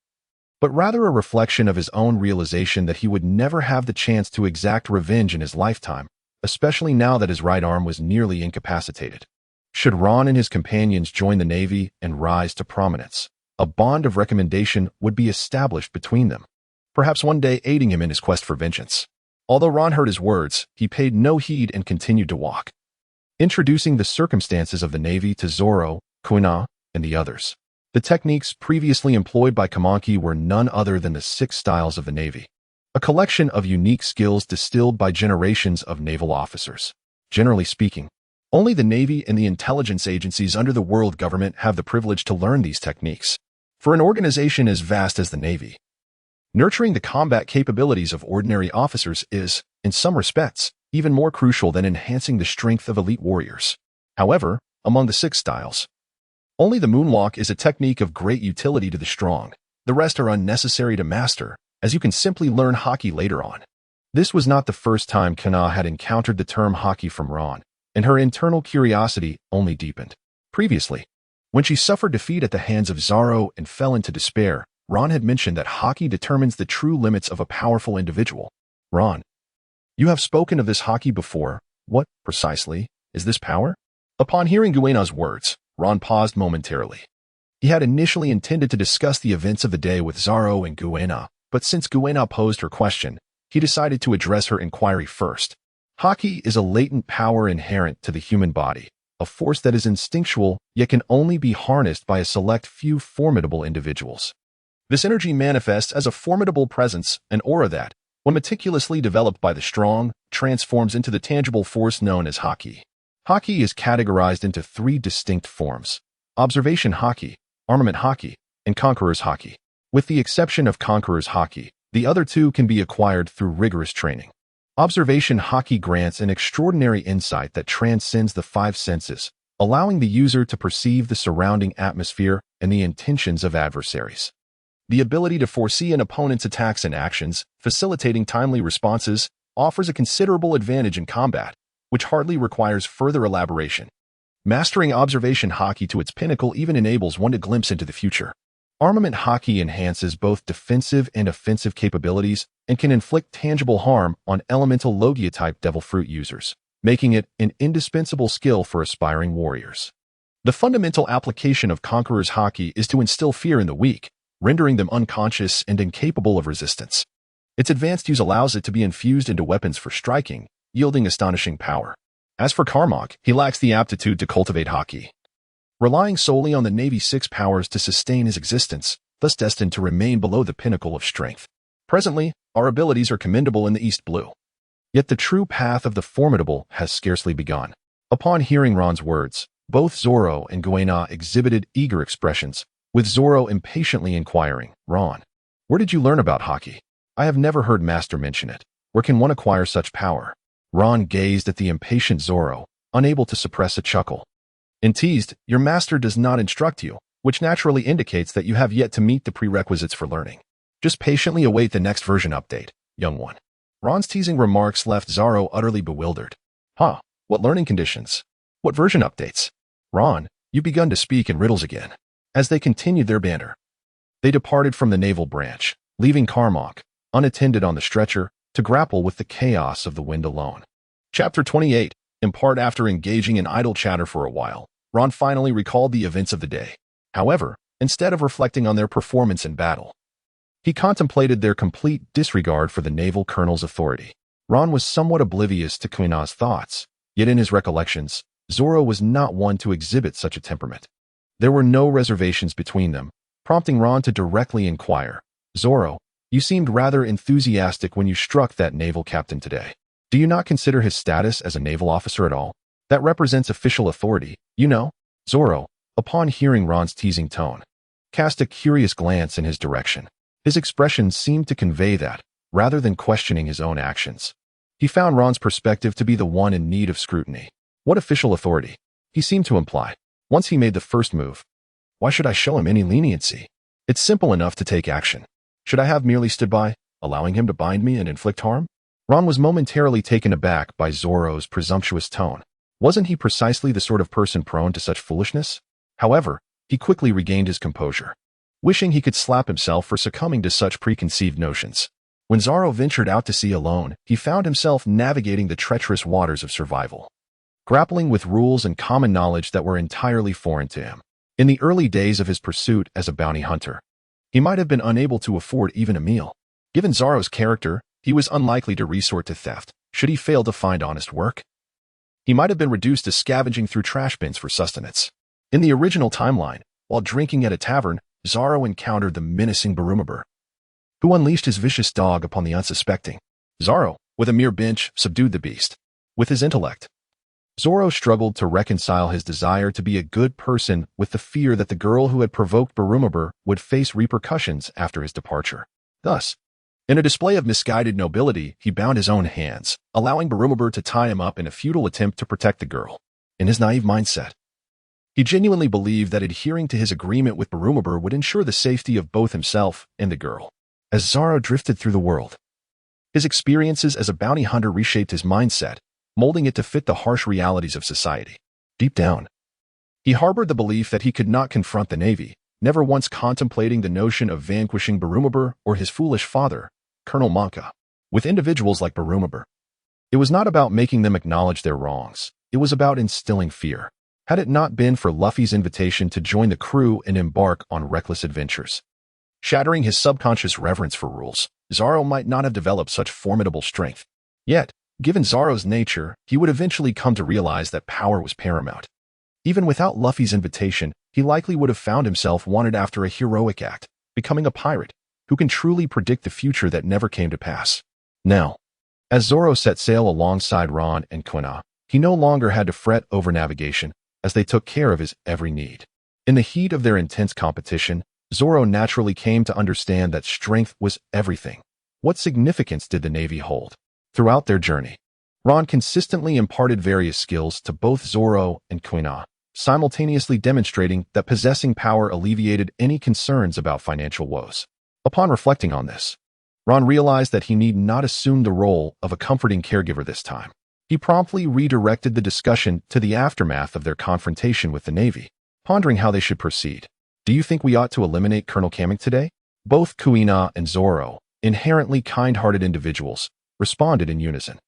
but rather a reflection of his own realization that he would never have the chance to exact revenge in his lifetime, especially now that his right arm was nearly incapacitated. Should Ron and his companions join the Navy and rise to prominence, a bond of recommendation would be established between them, perhaps one day aiding him in his quest for vengeance. Although Ron heard his words, he paid no heed and continued to walk, introducing the circumstances of the Navy to Zoro, Kuina, and the others. The techniques previously employed by Kamink were none other than the 6 styles of the Navy, a collection of unique skills distilled by generations of naval officers. Generally speaking, only the Navy and the intelligence agencies under the world government have the privilege to learn these techniques. For an organization as vast as the Navy, nurturing the combat capabilities of ordinary officers is, in some respects, even more crucial than enhancing the strength of elite warriors. However, among the 6 styles, Only the moonwalk is a technique of great utility to the strong. The rest are unnecessary to master, as you can simply learn haki later on. This was not the first time Kuina had encountered the term haki from Ron, and her internal curiosity only deepened. Previously, when she suffered defeat at the hands of Zoro and fell into despair, Ron had mentioned that haki determines the true limits of a powerful individual. Ron, you have spoken of this haki before. What, precisely, is this power? Upon hearing Kuina's words, Ron paused momentarily. He had initially intended to discuss the events of the day with Zoro and Kuina, but since Kuina posed her question, he decided to address her inquiry first. Haki is a latent power inherent to the human body, a force that is instinctual yet can only be harnessed by a select few formidable individuals. This energy manifests as a formidable presence, an aura that, when meticulously developed by the strong, transforms into the tangible force known as haki. Haki is categorized into three distinct forms: observation haki, armament haki, and conqueror's haki. With the exception of conqueror's haki, the other two can be acquired through rigorous training. Observation haki grants an extraordinary insight that transcends the five senses, allowing the user to perceive the surrounding atmosphere and the intentions of adversaries. The ability to foresee an opponent's attacks and actions, facilitating timely responses, offers a considerable advantage in combat, which hardly requires further elaboration. Mastering observation haki to its pinnacle even enables one to glimpse into the future. Armament haki enhances both defensive and offensive capabilities and can inflict tangible harm on elemental Logia-type devil fruit users, making it an indispensable skill for aspiring warriors. The fundamental application of Conqueror's haki is to instill fear in the weak, rendering them unconscious and incapable of resistance. Its advanced use allows it to be infused into weapons for striking, yielding astonishing power. As for Carmack, he lacks the aptitude to cultivate haki. Relying solely on the Navy 6 powers to sustain his existence, thus destined to remain below the pinnacle of strength. Presently, our abilities are commendable in the East Blue. Yet the true path of the formidable has scarcely begun. Upon hearing Ron's words, both Zoro and Kuina exhibited eager expressions, with Zoro impatiently inquiring, "Ron, where did you learn about haki? I have never heard Master mention it. Where can one acquire such power?" Ron gazed at the impatient Zoro, unable to suppress a chuckle. And teased, "Your master does not instruct you, which naturally indicates that you have yet to meet the prerequisites for learning. Just patiently await the next version update, young one." Ron's teasing remarks left Zoro utterly bewildered. "Huh, what learning conditions? What version updates? Ron, you've begun to speak in riddles again." As they continued their banter, they departed from the naval branch, leaving Carmack, unattended on the stretcher, to grapple with the chaos of the wind alone. Chapter 28. In part after engaging in idle chatter for a while, Ron finally recalled the events of the day. However, instead of reflecting on their performance in battle, he contemplated their complete disregard for the naval colonel's authority. Ron was somewhat oblivious to Kuina's thoughts, yet in his recollections, Zoro was not one to exhibit such a temperament. There were no reservations between them, prompting Ron to directly inquire, "Zoro, you seemed rather enthusiastic when you struck that naval captain today. Do you not consider his status as a naval officer at all? That represents official authority, you know?" Zoro, upon hearing Ron's teasing tone, cast a curious glance in his direction. His expression seemed to convey that, rather than questioning his own actions, he found Ron's perspective to be the one in need of scrutiny. What official authority? He seemed to imply. Once he made the first move, why should I show him any leniency? It's simple enough to take action. Should I have merely stood by, allowing him to bind me and inflict harm? Ron was momentarily taken aback by Zoro's presumptuous tone. Wasn't he precisely the sort of person prone to such foolishness? However, he quickly regained his composure, wishing he could slap himself for succumbing to such preconceived notions. When Zoro ventured out to sea alone, he found himself navigating the treacherous waters of survival, grappling with rules and common knowledge that were entirely foreign to him. In the early days of his pursuit as a bounty hunter, he might have been unable to afford even a meal. Given Zoro's character, he was unlikely to resort to theft, should he fail to find honest work. He might have been reduced to scavenging through trash bins for sustenance. In the original timeline, while drinking at a tavern, Zoro encountered the menacing Barumabur, who unleashed his vicious dog upon the unsuspecting. Zoro, with a mere bench, subdued the beast. With his intellect, Zoro struggled to reconcile his desire to be a good person with the fear that the girl who had provoked Barumabur would face repercussions after his departure. Thus, in a display of misguided nobility, he bound his own hands, allowing Barumabur to tie him up in a futile attempt to protect the girl. In his naive mindset, He genuinely believed that adhering to his agreement with Barumabur would ensure the safety of both himself and the girl. As Zoro drifted through the world, his experiences as a bounty hunter reshaped his mindset, molding it to fit the harsh realities of society. Deep down, he harbored the belief that he could not confront the Navy, never once contemplating the notion of vanquishing Barumabur or his foolish father, Colonel Monka. With individuals like Barumabur, it was not about making them acknowledge their wrongs. It was about instilling fear. Had it not been for Luffy's invitation to join the crew and embark on reckless adventures, shattering his subconscious reverence for rules, Zoro might not have developed such formidable strength. Yet, given Zoro's nature, he would eventually come to realize that power was paramount. Even without Luffy's invitation, he likely would have found himself wanted after a heroic act, becoming a pirate who can truly predict the future that never came to pass. Now, as Zoro set sail alongside Ron and Kuina, he no longer had to fret over navigation, as they took care of his every need. In the heat of their intense competition, Zoro naturally came to understand that strength was everything. What significance did the Navy hold? Throughout their journey, Ron consistently imparted various skills to both Zoro and Kuina, simultaneously demonstrating that possessing power alleviated any concerns about financial woes. Upon reflecting on this, Ron realized that he need not assume the role of a comforting caregiver this time. He promptly redirected the discussion to the aftermath of their confrontation with the Navy, pondering how they should proceed. Do you think we ought to eliminate Colonel Kamek today? Both Kuina and Zoro, inherently kind-hearted individuals, responded in unison.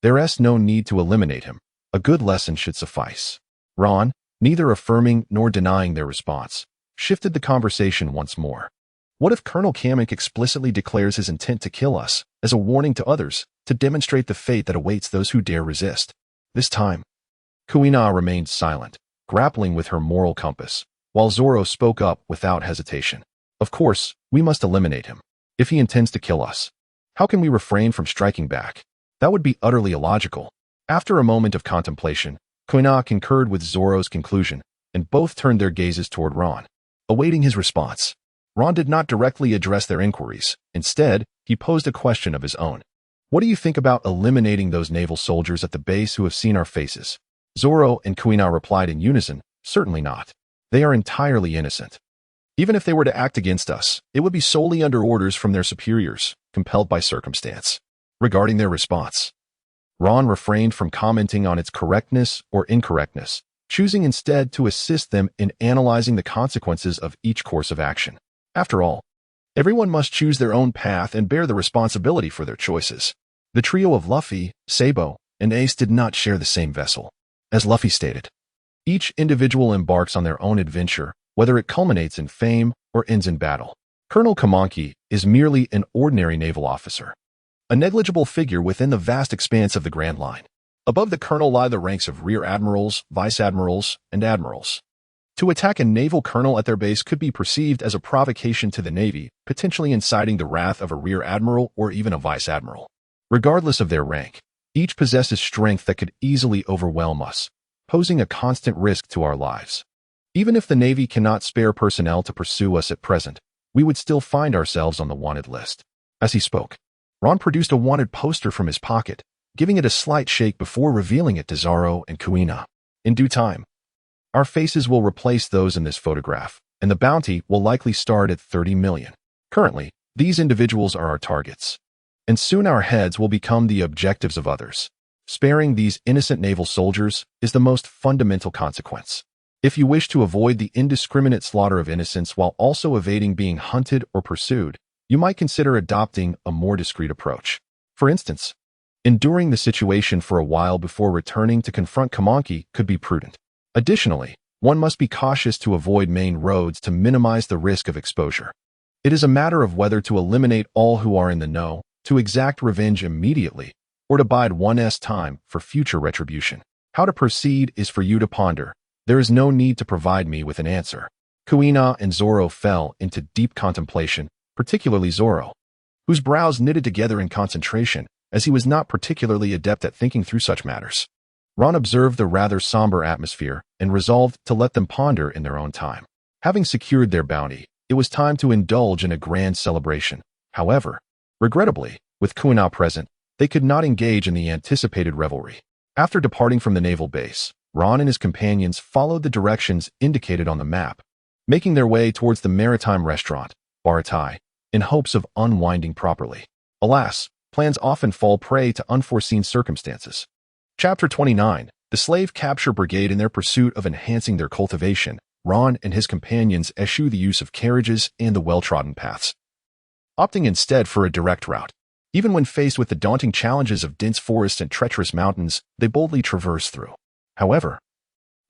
There's no need to eliminate him. A good lesson should suffice. Ron, neither affirming nor denying their response, shifted the conversation once more. What if Colonel Kamek explicitly declares his intent to kill us, as a warning to others, to demonstrate the fate that awaits those who dare resist? This time, Kuina remained silent, grappling with her moral compass, while Zoro spoke up without hesitation. Of course, we must eliminate him. If he intends to kill us, how can we refrain from striking back? That would be utterly illogical. After a moment of contemplation, Kuina concurred with Zoro's conclusion, and both turned their gazes toward Ron, awaiting his response. Ron did not directly address their inquiries. Instead, he posed a question of his own. What do you think about eliminating those naval soldiers at the base who have seen our faces? Zoro and Kuina replied in unison, certainly not. They are entirely innocent. Even if they were to act against us, it would be solely under orders from their superiors, compelled by circumstance. Regarding their response, Ron refrained from commenting on its correctness or incorrectness, choosing instead to assist them in analyzing the consequences of each course of action. After all, everyone must choose their own path and bear the responsibility for their choices. The trio of Luffy, Sabo, and Ace did not share the same vessel. As Luffy stated, each individual embarks on their own adventure, whether it culminates in fame or ends in battle. Colonel Kamanki is merely an ordinary naval officer, a negligible figure within the vast expanse of the Grand Line. Above the colonel lie the ranks of rear admirals, vice admirals, and admirals. To attack a naval colonel at their base could be perceived as a provocation to the Navy, potentially inciting the wrath of a rear admiral or even a vice admiral. Regardless of their rank, each possesses strength that could easily overwhelm us, posing a constant risk to our lives. Even if the Navy cannot spare personnel to pursue us at present, we would still find ourselves on the wanted list. As he spoke, Ron produced a wanted poster from his pocket, giving it a slight shake before revealing it to Zoro and Kuina. In due time, our faces will replace those in this photograph, and the bounty will likely start at 30 million. Currently, these individuals are our targets, and soon our heads will become the objectives of others. Sparing these innocent naval soldiers is the most fundamental consequence. If you wish to avoid the indiscriminate slaughter of innocents while also evading being hunted or pursued, you might consider adopting a more discreet approach. For instance, enduring the situation for a while before returning to confront Kamanki could be prudent. Additionally, one must be cautious to avoid main roads to minimize the risk of exposure. It is a matter of whether to eliminate all who are in the know, to exact revenge immediately, or to bide one's time for future retribution. How to proceed is for you to ponder. There is no need to provide me with an answer. Kuina and Zoro fell into deep contemplation, particularly Zoro, whose brows knitted together in concentration, as he was not particularly adept at thinking through such matters. Ron observed the rather somber atmosphere and resolved to let them ponder in their own time. Having secured their bounty, it was time to indulge in a grand celebration. However, regrettably, with Kuina present, they could not engage in the anticipated revelry. After departing from the naval base, Ron and his companions followed the directions indicated on the map, making their way towards the maritime restaurant, Baratai, in hopes of unwinding properly. Alas, plans often fall prey to unforeseen circumstances. Chapter 29. The Slave Capture Brigade. In their pursuit of enhancing their cultivation, Ron and his companions eschew the use of carriages and the well-trodden paths, opting instead for a direct route. Even when faced with the daunting challenges of dense forests and treacherous mountains, they boldly traverse through. However,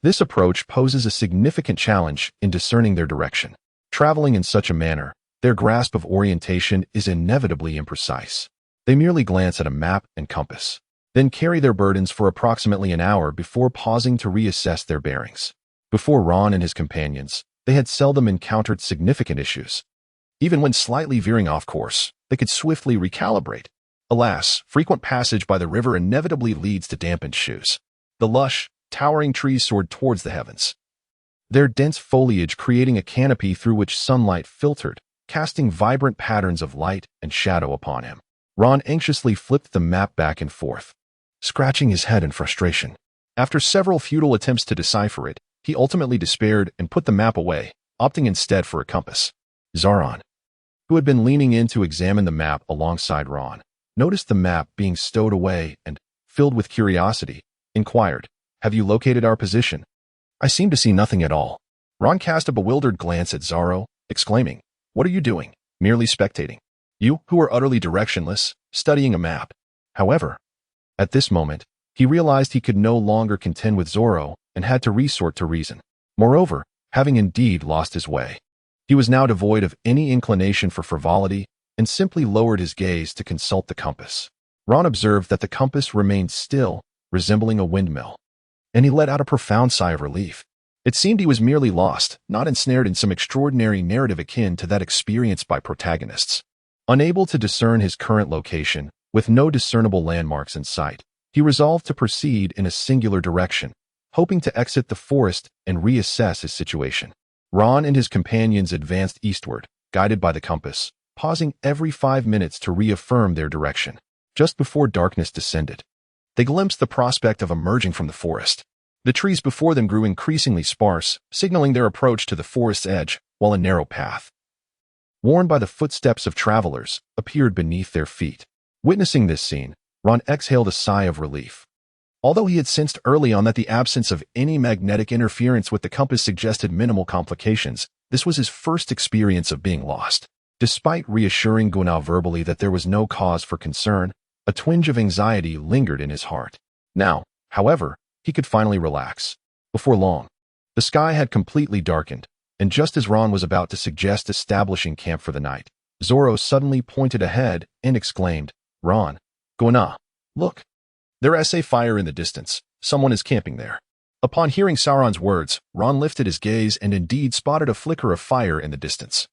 this approach poses a significant challenge in discerning their direction. Traveling in such a manner, their grasp of orientation is inevitably imprecise. They merely glance at a map and compass, then carry their burdens for approximately an hour before pausing to reassess their bearings. Before Ron and his companions, they had seldom encountered significant issues. Even when slightly veering off course, they could swiftly recalibrate. Alas, frequent passage by the river inevitably leads to dampened shoes. The lush, towering trees soared towards the heavens, their dense foliage creating a canopy through which sunlight filtered, casting vibrant patterns of light and shadow upon him. Ron anxiously flipped the map back and forth, scratching his head in frustration. After several futile attempts to decipher it, he ultimately despaired and put the map away, opting instead for a compass. Zoro, who had been leaning in to examine the map alongside Ron, noticed the map being stowed away and, filled with curiosity, inquired, "Have you located our position?" "I seem to see nothing at all." Ron cast a bewildered glance at Zoro, exclaiming, "What are you doing? Merely spectating? You, who are utterly directionless, studying a map." However, at this moment, he realized he could no longer contend with Zoro and had to resort to reason. Moreover, having indeed lost his way, he was now devoid of any inclination for frivolity and simply lowered his gaze to consult the compass. Ron observed that the compass remained still, resembling a windmill, and he let out a profound sigh of relief. It seemed he was merely lost, not ensnared in some extraordinary narrative akin to that experienced by protagonists. Unable to discern his current location, with no discernible landmarks in sight, he resolved to proceed in a singular direction, hoping to exit the forest and reassess his situation. Ron and his companions advanced eastward, guided by the compass, pausing every 5 minutes to reaffirm their direction. Just before darkness descended, they glimpsed the prospect of emerging from the forest. The trees before them grew increasingly sparse, signaling their approach to the forest's edge, while a narrow path, worn by the footsteps of travelers, appeared beneath their feet. Witnessing this scene, Ron exhaled a sigh of relief. Although he had sensed early on that the absence of any magnetic interference with the compass suggested minimal complications, this was his first experience of being lost. Despite reassuring Kuina verbally that there was no cause for concern, a twinge of anxiety lingered in his heart. Now, however, he could finally relax. Before long, the sky had completely darkened, and just as Ron was about to suggest establishing camp for the night, Zoro suddenly pointed ahead and exclaimed, "Ron, Kuina, look. There's a fire in the distance. Someone is camping there." Upon hearing Sauron's words, Ron lifted his gaze and indeed spotted a flicker of fire in the distance,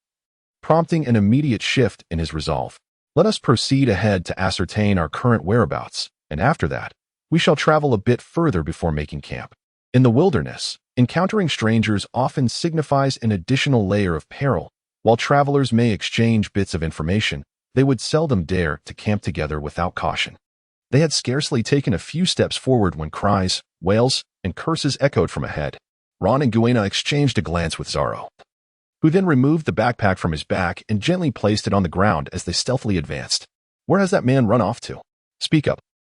prompting an immediate shift in his resolve. "Let us proceed ahead to ascertain our current whereabouts, and after that, we shall travel a bit further before making camp." In the wilderness, encountering strangers often signifies an additional layer of peril. While travelers may exchange bits of information, they would seldom dare to camp together without caution. They had scarcely taken a few steps forward when cries, wails, and curses echoed from ahead. Ron and Kuina exchanged a glance with Zoro, who then removed the backpack from his back and gently placed it on the ground as they stealthily advanced. "Where has that man run off to? Speak up."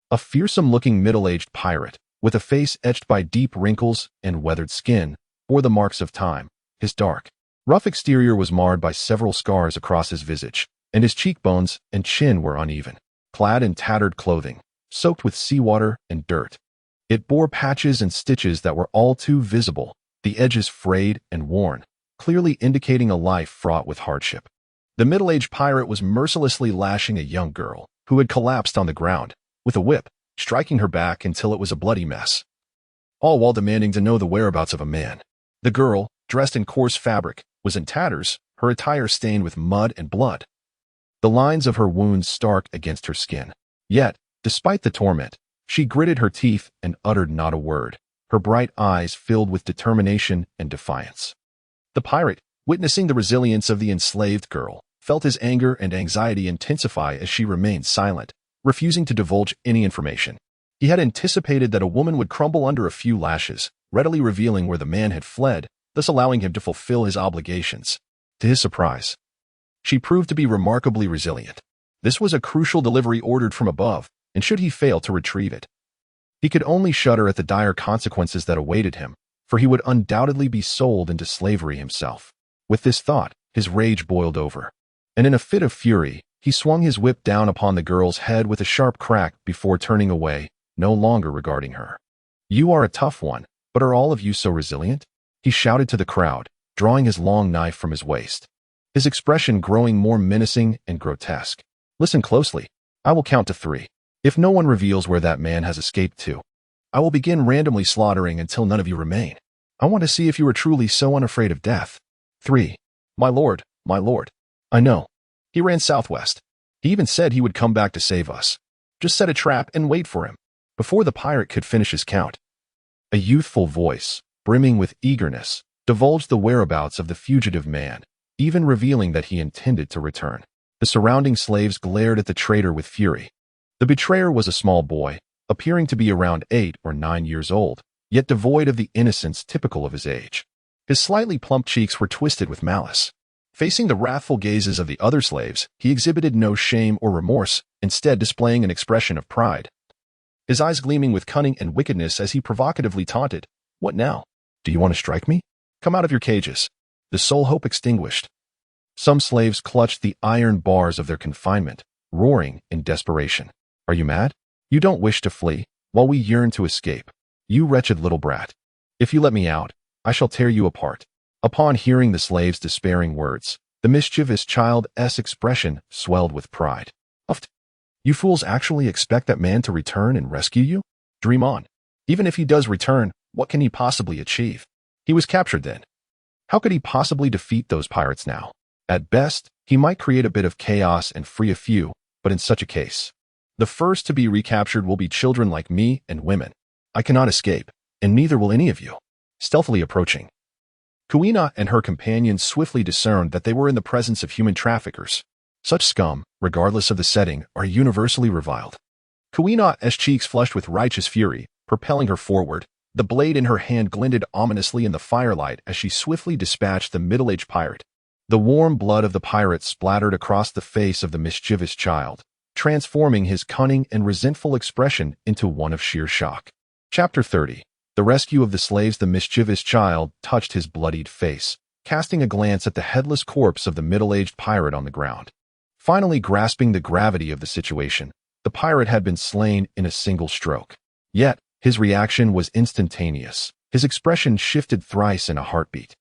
A fearsome-looking middle-aged pirate, with a face etched by deep wrinkles and weathered skin, bore the marks of time. His dark, rough exterior was marred by several scars across his visage, and his cheekbones and chin were uneven. Clad in tattered clothing, soaked with seawater and dirt, it bore patches and stitches that were all too visible, the edges frayed and worn, clearly indicating a life fraught with hardship. The middle-aged pirate was mercilessly lashing a young girl, who had collapsed on the ground, with a whip, striking her back until it was a bloody mess, all while demanding to know the whereabouts of a man. The girl, dressed in coarse fabric, was in tatters, her attire stained with mud and blood, the lines of her wounds stark against her skin. Yet, despite the torment, she gritted her teeth and uttered not a word, her bright eyes filled with determination and defiance. The pirate, witnessing the resilience of the enslaved girl, felt his anger and anxiety intensify as she remained silent, refusing to divulge any information. He had anticipated that a woman would crumble under a few lashes, readily revealing where the man had fled, thus allowing him to fulfill his obligations. To his surprise, she proved to be remarkably resilient. This was a crucial delivery ordered from above, and should he fail to retrieve it, he could only shudder at the dire consequences that awaited him, for he would undoubtedly be sold into slavery himself. With this thought, his rage boiled over, and in a fit of fury, he swung his whip down upon the girl's head with a sharp crack before turning away, no longer regarding her. "You are a tough one, but are all of you so resilient?" he shouted to the crowd, drawing his long knife from his waist, his expression growing more menacing and grotesque. "Listen closely. I will count to 3. If no one reveals where that man has escaped to, I will begin randomly slaughtering until none of you remain. I want to see if you are truly so unafraid of death. 3. My lord, my lord. I know. He ran southwest. He even said he would come back to save us. Just set a trap and wait for him." Before the pirate could finish his count, a youthful voice, brimming with eagerness, divulged the whereabouts of the fugitive man, even revealing that he intended to return. The surrounding slaves glared at the traitor with fury. The betrayer was a small boy, appearing to be around 8 or 9 years old, yet devoid of the innocence typical of his age. His slightly plump cheeks were twisted with malice. Facing the wrathful gazes of the other slaves, he exhibited no shame or remorse, instead displaying an expression of pride, his eyes gleaming with cunning and wickedness as he provocatively taunted, "What now? Do you want to strike me? Come out of your cages." The sole hope extinguished, some slaves clutched the iron bars of their confinement, roaring in desperation. "Are you mad? You don't wish to flee, while we yearn to escape. You wretched little brat. If you let me out, I shall tear you apart." Upon hearing the slave's despairing words, the mischievous child's expression swelled with pride. "Uft! You fools actually expect that man to return and rescue you? Dream on. Even if he does return, what can he possibly achieve? He was captured then. How could he possibly defeat those pirates now? At best, he might create a bit of chaos and free a few, but in such a case, the first to be recaptured will be children like me and women. I cannot escape, and neither will any of you." Stealthily approaching, Kuina and her companions swiftly discerned that they were in the presence of human traffickers. Such scum, regardless of the setting, are universally reviled. Kuina's cheeks flushed with righteous fury, propelling her forward. The blade in her hand glinted ominously in the firelight as she swiftly dispatched the middle-aged pirate. The warm blood of the pirate splattered across the face of the mischievous child, transforming his cunning and resentful expression into one of sheer shock. Chapter 30. The rescue of the slaves. The mischievous child touched his bloodied face, casting a glance at the headless corpse of the middle-aged pirate on the ground. Finally grasping the gravity of the situation, the pirate had been slain in a single stroke. Yet, his reaction was instantaneous. His expression shifted thrice in a heartbeat,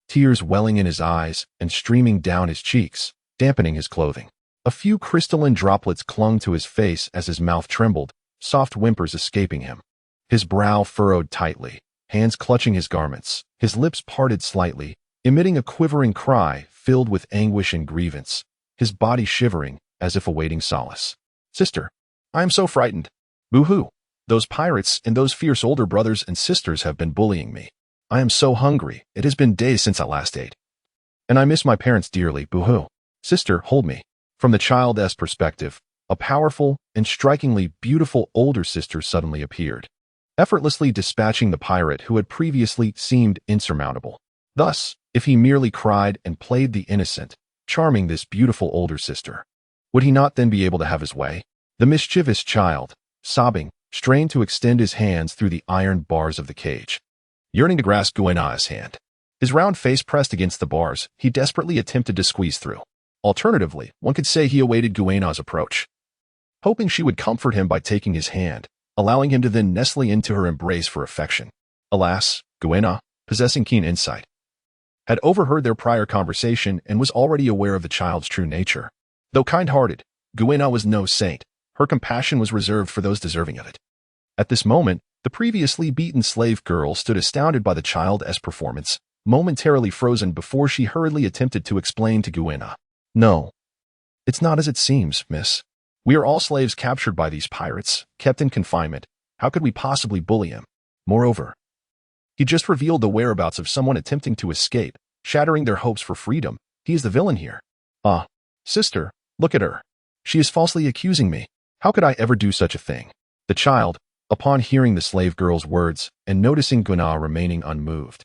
tears welling in his eyes and streaming down his cheeks, dampening his clothing. A few crystalline droplets clung to his face as his mouth trembled, soft whimpers escaping him. His brow furrowed tightly, hands clutching his garments, his lips parted slightly, emitting a quivering cry filled with anguish and grievance, his body shivering as if awaiting solace. "Sister, I am so frightened. Boo-hoo. Those pirates and those fierce older brothers and sisters have been bullying me. I am so hungry, it has been days since I last ate. And I miss my parents dearly, boo-hoo. Sister, hold me." From the child's perspective, a powerful and strikingly beautiful older sister suddenly appeared, effortlessly dispatching the pirate who had previously seemed insurmountable. Thus, if he merely cried and played the innocent, charming this beautiful older sister, would he not then be able to have his way? The mischievous child, sobbing, strained to extend his hands through the iron bars of the cage, yearning to grasp Kuina's hand. His round face pressed against the bars, he desperately attempted to squeeze through. Alternatively, one could say he awaited Kuina's approach, hoping she would comfort him by taking his hand, allowing him to then nestle into her embrace for affection. Alas, Kuina, possessing keen insight, had overheard their prior conversation and was already aware of the child's true nature. Though kind-hearted, Kuina was no saint. Her compassion was reserved for those deserving of it. At this moment, the previously beaten slave girl stood astounded by the child's performance, momentarily frozen before she hurriedly attempted to explain to Kuina. "No, it's not as it seems, miss. We are all slaves captured by these pirates, kept in confinement. How could we possibly bully him? Moreover, he just revealed the whereabouts of someone attempting to escape, shattering their hopes for freedom. He is the villain here. Ah, sister, look at her. She is falsely accusing me. How could I ever do such a thing?" The child, upon hearing the slave girl's words and noticing Kuina remaining unmoved.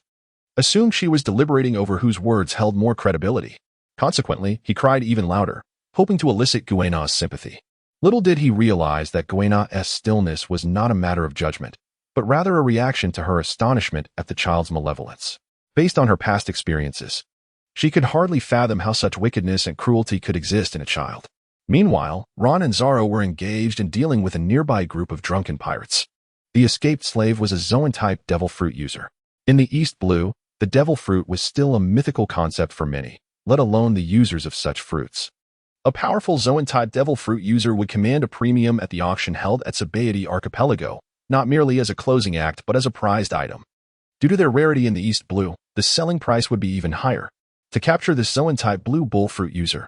Assumed she was deliberating over whose words held more credibility. Consequently, he cried even louder, hoping to elicit Kuina's sympathy. Little did he realize that Kuina's stillness was not a matter of judgment, but rather a reaction to her astonishment at the child's malevolence. Based on her past experiences, she could hardly fathom how such wickedness and cruelty could exist in a child. Meanwhile, Ron and Zoro were engaged in dealing with a nearby group of drunken pirates. The escaped slave was a Zoan-type devil fruit user. In the East Blue, the devil fruit was still a mythical concept for many, let alone the users of such fruits. A powerful Zoan-type devil fruit user would command a premium at the auction held at Sabaody Archipelago, not merely as a closing act but as a prized item. Due to their rarity in the East Blue, the selling price would be even higher. To capture this Zoan-type blue bull fruit user,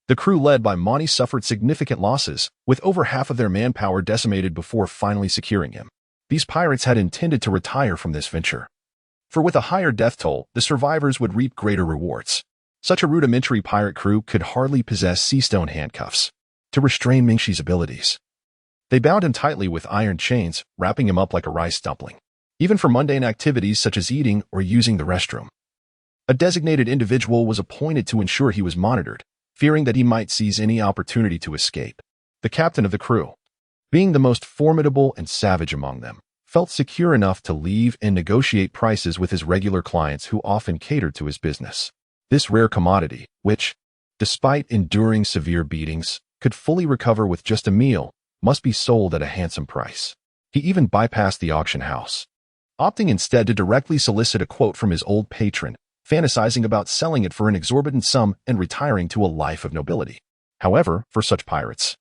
the crew led by Monty suffered significant losses, with over half of their manpower decimated before finally securing him. These pirates had intended to retire from this venture, for with a higher death toll, the survivors would reap greater rewards. Such a rudimentary pirate crew could hardly possess sea-stone handcuffs to restrain Mingxi's abilities. They bound him tightly with iron chains, wrapping him up like a rice dumpling, even for mundane activities such as eating or using the restroom. A designated individual was appointed to ensure he was monitored, fearing that he might seize any opportunity to escape. The captain of the crew, being the most formidable and savage among them, felt secure enough to leave and negotiate prices with his regular clients who often catered to his business. This rare commodity, which, despite enduring severe beatings, could fully recover with just a meal, must be sold at a handsome price. He even bypassed the auction house, opting instead to directly solicit a quote from his old patron, fantasizing about selling it for an exorbitant sum and retiring to a life of nobility. However, for such pirates,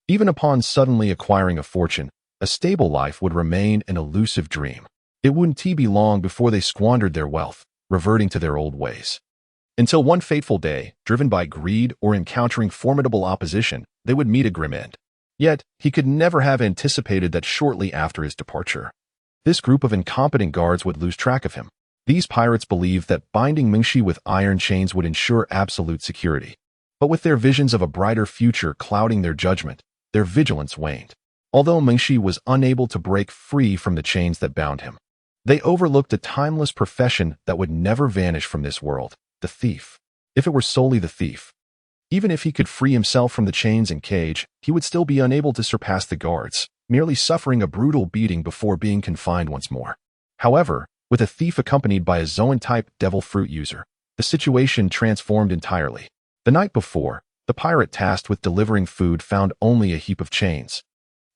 even upon suddenly acquiring a fortune, a stable life would remain an elusive dream. It wouldn't be long before they squandered their wealth, reverting to their old ways. Until one fateful day, driven by greed or encountering formidable opposition, they would meet a grim end. Yet, he could never have anticipated that shortly after his departure, this group of incompetent guards would lose track of him. These pirates believed that binding Mingxi with iron chains would ensure absolute security. But with their visions of a brighter future clouding their judgment, their vigilance waned. Although Mingxi was unable to break free from the chains that bound him, they overlooked a timeless profession that would never vanish from this world: the thief. If it were solely the thief, even if he could free himself from the chains and cage, he would still be unable to surpass the guards, merely suffering a brutal beating before being confined once more. However, with a thief accompanied by a Zoan-type devil fruit user, the situation transformed entirely. The night before, the pirate tasked with delivering food found only a heap of chains,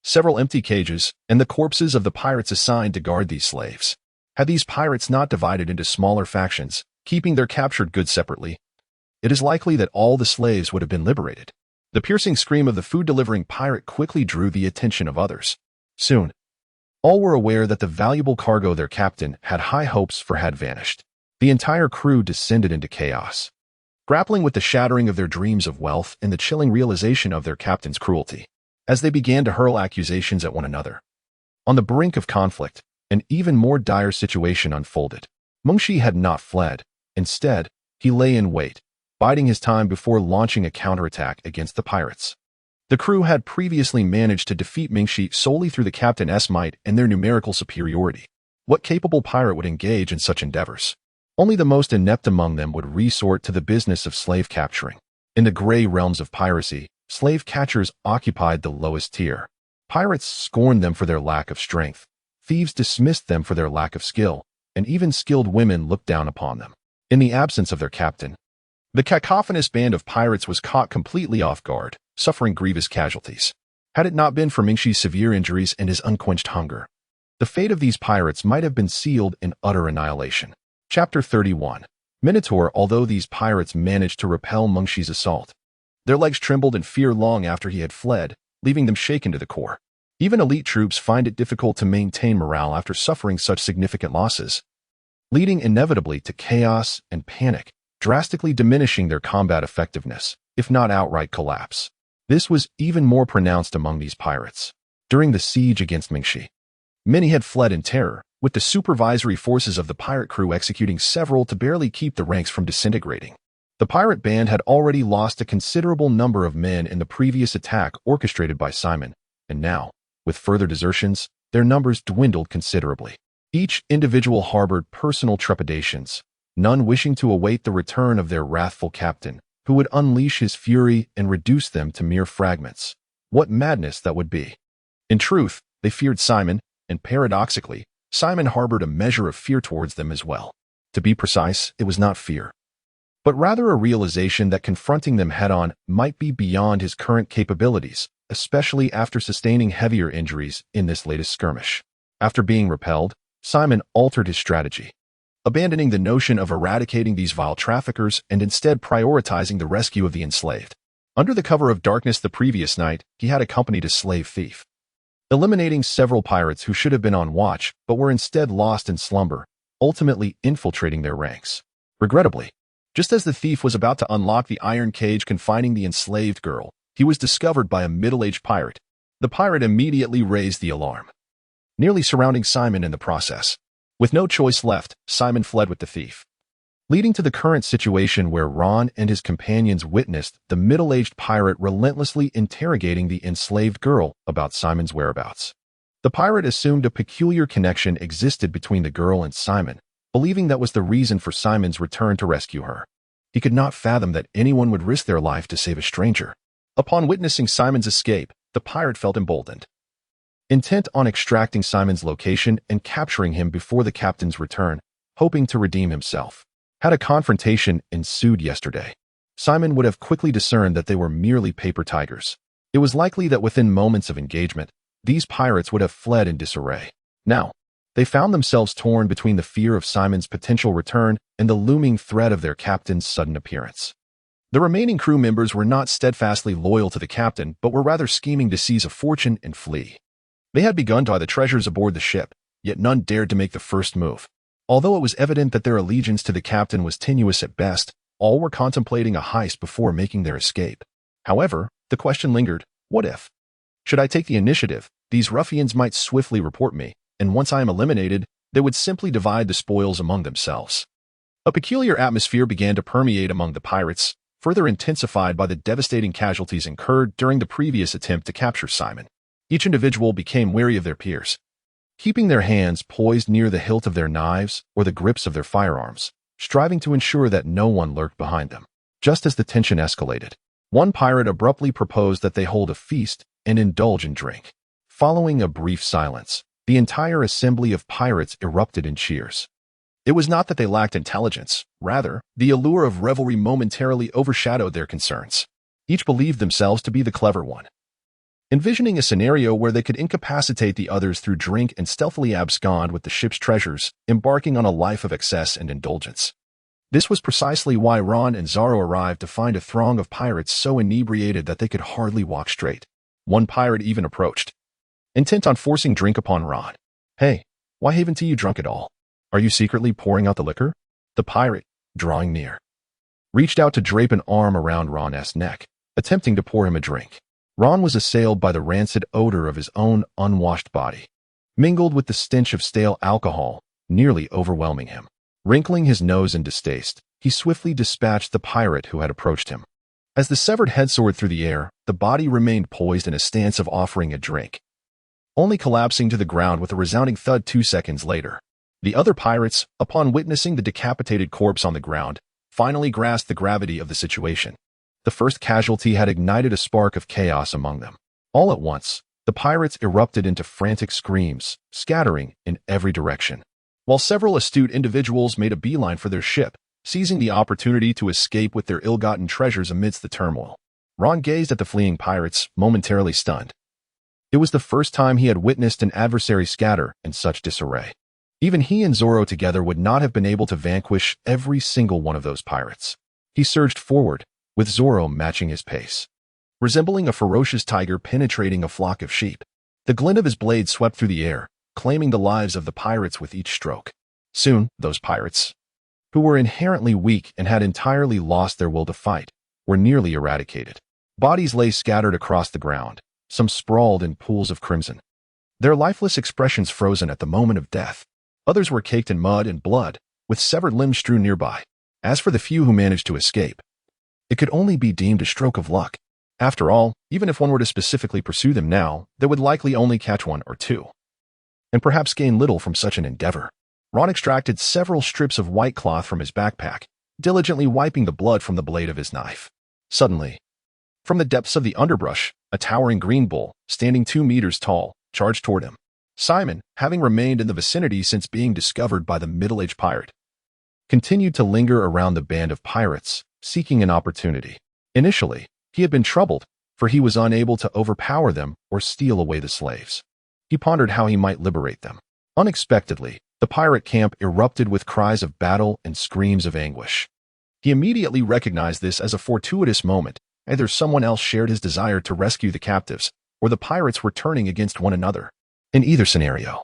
several empty cages, and the corpses of the pirates assigned to guard these slaves. Had these pirates not divided into smaller factions, keeping their captured goods separately, it is likely that all the slaves would have been liberated. The piercing scream of the food-delivering pirate quickly drew the attention of others. Soon, all were aware that the valuable cargo their captain had high hopes for had vanished. The entire crew descended into chaos, grappling with the shattering of their dreams of wealth and the chilling realization of their captain's cruelty. As they began to hurl accusations at one another, on the brink of conflict, an even more dire situation unfolded. Mengxi had not fled. Instead, he lay in wait, biding his time before launching a counterattack against the pirates. The crew had previously managed to defeat Mingxi solely through the captain's might and their numerical superiority. What capable pirate would engage in such endeavors? Only the most inept among them would resort to the business of slave capturing. In the gray realms of piracy, slave catchers occupied the lowest tier. Pirates scorned them for their lack of strength. Thieves dismissed them for their lack of skill, and even skilled women looked down upon them. In the absence of their captain, the cacophonous band of pirates was caught completely off guard, suffering grievous casualties. Had it not been for Mingxi's severe injuries and his unquenched hunger, the fate of these pirates might have been sealed in utter annihilation. Chapter 31. Minotaur. Although these pirates managed to repel Mengxi's assault, their legs trembled in fear long after he had fled, leaving them shaken to the core. Even elite troops find it difficult to maintain morale after suffering such significant losses, leading inevitably to chaos and panic, drastically diminishing their combat effectiveness, if not outright collapse. This was even more pronounced among these pirates. During the siege against Mingxi, many had fled in terror, with the supervisory forces of the pirate crew executing several to barely keep the ranks from disintegrating. The pirate band had already lost a considerable number of men in the previous attack orchestrated by Simon, and now, with further desertions, their numbers dwindled considerably. Each individual harbored personal trepidations, none wishing to await the return of their wrathful captain, who would unleash his fury and reduce them to mere fragments. What madness that would be! In truth, they feared Simon, and paradoxically, Simon harbored a measure of fear towards them as well. To be precise, it was not fear, but rather a realization that confronting them head-on might be beyond his current capabilities, especially after sustaining heavier injuries in this latest skirmish. After being repelled, Simon altered his strategy, abandoning the notion of eradicating these vile traffickers and instead prioritizing the rescue of the enslaved. Under the cover of darkness the previous night, he had accompanied a slave thief, eliminating several pirates who should have been on watch but were instead lost in slumber, ultimately infiltrating their ranks. Regrettably, just as the thief was about to unlock the iron cage confining the enslaved girl, he was discovered by a middle-aged pirate. The pirate immediately raised the alarm, nearly surrounding Simon in the process. With no choice left, Simon fled with the thief, leading to the current situation where Ron and his companions witnessed the middle-aged pirate relentlessly interrogating the enslaved girl about Simon's whereabouts. The pirate assumed a peculiar connection existed between the girl and Simon, believing that was the reason for Simon's return to rescue her. He could not fathom that anyone would risk their life to save a stranger. Upon witnessing Simon's escape, the pirate felt emboldened, intent on extracting Simon's location and capturing him before the captain's return, hoping to redeem himself. Had a confrontation ensued yesterday, Simon would have quickly discerned that they were merely paper tigers. It was likely that within moments of engagement, these pirates would have fled in disarray. Now, they found themselves torn between the fear of Simon's potential return and the looming threat of their captain's sudden appearance. The remaining crew members were not steadfastly loyal to the captain, but were rather scheming to seize a fortune and flee. They had begun to hide the treasures aboard the ship, yet none dared to make the first move. Although it was evident that their allegiance to the captain was tenuous at best, all were contemplating a heist before making their escape. However, the question lingered, what if? Should I take the initiative, these ruffians might swiftly report me, and once I am eliminated, they would simply divide the spoils among themselves. A peculiar atmosphere began to permeate among the pirates, further intensified by the devastating casualties incurred during the previous attempt to capture Simon. Each individual became wary of their peers, keeping their hands poised near the hilt of their knives or the grips of their firearms, striving to ensure that no one lurked behind them. Just as the tension escalated, one pirate abruptly proposed that they hold a feast and indulge in drink. Following a brief silence, the entire assembly of pirates erupted in cheers. It was not that they lacked intelligence, rather, the allure of revelry momentarily overshadowed their concerns. Each believed themselves to be the clever one, envisioning a scenario where they could incapacitate the others through drink and stealthily abscond with the ship's treasures, embarking on a life of excess and indulgence. This was precisely why Ron and Zoro arrived to find a throng of pirates so inebriated that they could hardly walk straight. One pirate even approached, intent on forcing drink upon Ron. "Hey, why haven't you drunk at all? Are you secretly pouring out the liquor?" The pirate, drawing near, reached out to drape an arm around Ron's neck, attempting to pour him a drink. Ron was assailed by the rancid odor of his own unwashed body, mingled with the stench of stale alcohol, nearly overwhelming him. Wrinkling his nose in distaste, he swiftly dispatched the pirate who had approached him. As the severed head soared through the air, the body remained poised in a stance of offering a drink, only collapsing to the ground with a resounding thud 2 seconds later. The other pirates, upon witnessing the decapitated corpse on the ground, finally grasped the gravity of the situation. The first casualty had ignited a spark of chaos among them. All at once, the pirates erupted into frantic screams, scattering in every direction, while several astute individuals made a beeline for their ship, seizing the opportunity to escape with their ill-gotten treasures amidst the turmoil. Ron gazed at the fleeing pirates, momentarily stunned. It was the first time he had witnessed an adversary scatter in such disarray. Even he and Zoro together would not have been able to vanquish every single one of those pirates. He surged forward, with Zoro matching his pace, resembling a ferocious tiger penetrating a flock of sheep. The glint of his blade swept through the air, claiming the lives of the pirates with each stroke. Soon, those pirates, who were inherently weak and had entirely lost their will to fight, were nearly eradicated. Bodies lay scattered across the ground, some sprawled in pools of crimson, their lifeless expressions frozen at the moment of death. Others were caked in mud and blood, with severed limbs strewn nearby. As for the few who managed to escape, it could only be deemed a stroke of luck. After all, even if one were to specifically pursue them now, they would likely only catch one or two. and perhaps gain little from such an endeavor. Ron extracted several strips of white cloth from his backpack, diligently wiping the blood from the blade of his knife. Suddenly, from the depths of the underbrush, a towering green bull, standing 2 meters tall, charged toward him. Simon, having remained in the vicinity since being discovered by the middle-aged pirate, continued to linger around the band of pirates, seeking an opportunity. Initially, he had been troubled, for he was unable to overpower them or steal away the slaves. He pondered how he might liberate them. Unexpectedly, the pirate camp erupted with cries of battle and screams of anguish. He immediately recognized this as a fortuitous moment. Either someone else shared his desire to rescue the captives, or the pirates were turning against one another. In either scenario,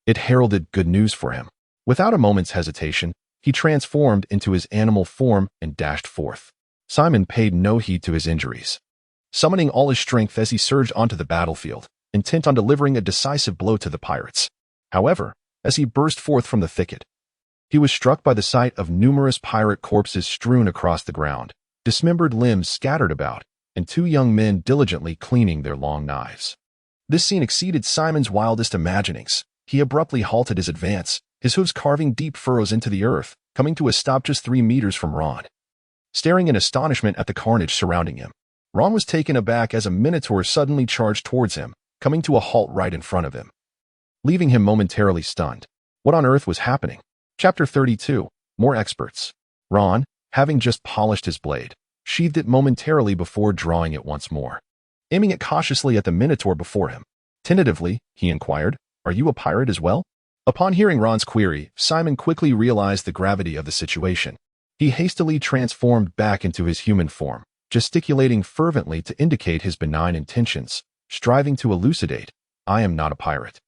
it heralded good news for him. Without a moment's hesitation, he transformed into his animal form and dashed forth. Simon paid no heed to his injuries, summoning all his strength as he surged onto the battlefield, intent on delivering a decisive blow to the pirates. However, as he burst forth from the thicket, he was struck by the sight of numerous pirate corpses strewn across the ground, dismembered limbs scattered about, and 2 young men diligently cleaning their long knives. This scene exceeded Simon's wildest imaginings. He abruptly halted his advance, his hooves carving deep furrows into the earth, coming to a stop just 3 meters from Ron. Staring in astonishment at the carnage surrounding him, Ron was taken aback as a minotaur suddenly charged towards him, coming to a halt right in front of him, leaving him momentarily stunned. What on earth was happening? Chapter 32. More experts. Ron, having just polished his blade, sheathed it momentarily before drawing it once more, aiming it cautiously at the minotaur before him. Tentatively, he inquired, "Are you a pirate as well?" Upon hearing Ron's query, Simon quickly realized the gravity of the situation. He hastily transformed back into his human form, gesticulating fervently to indicate his benign intentions, striving to elucidate, "I am not a pirate.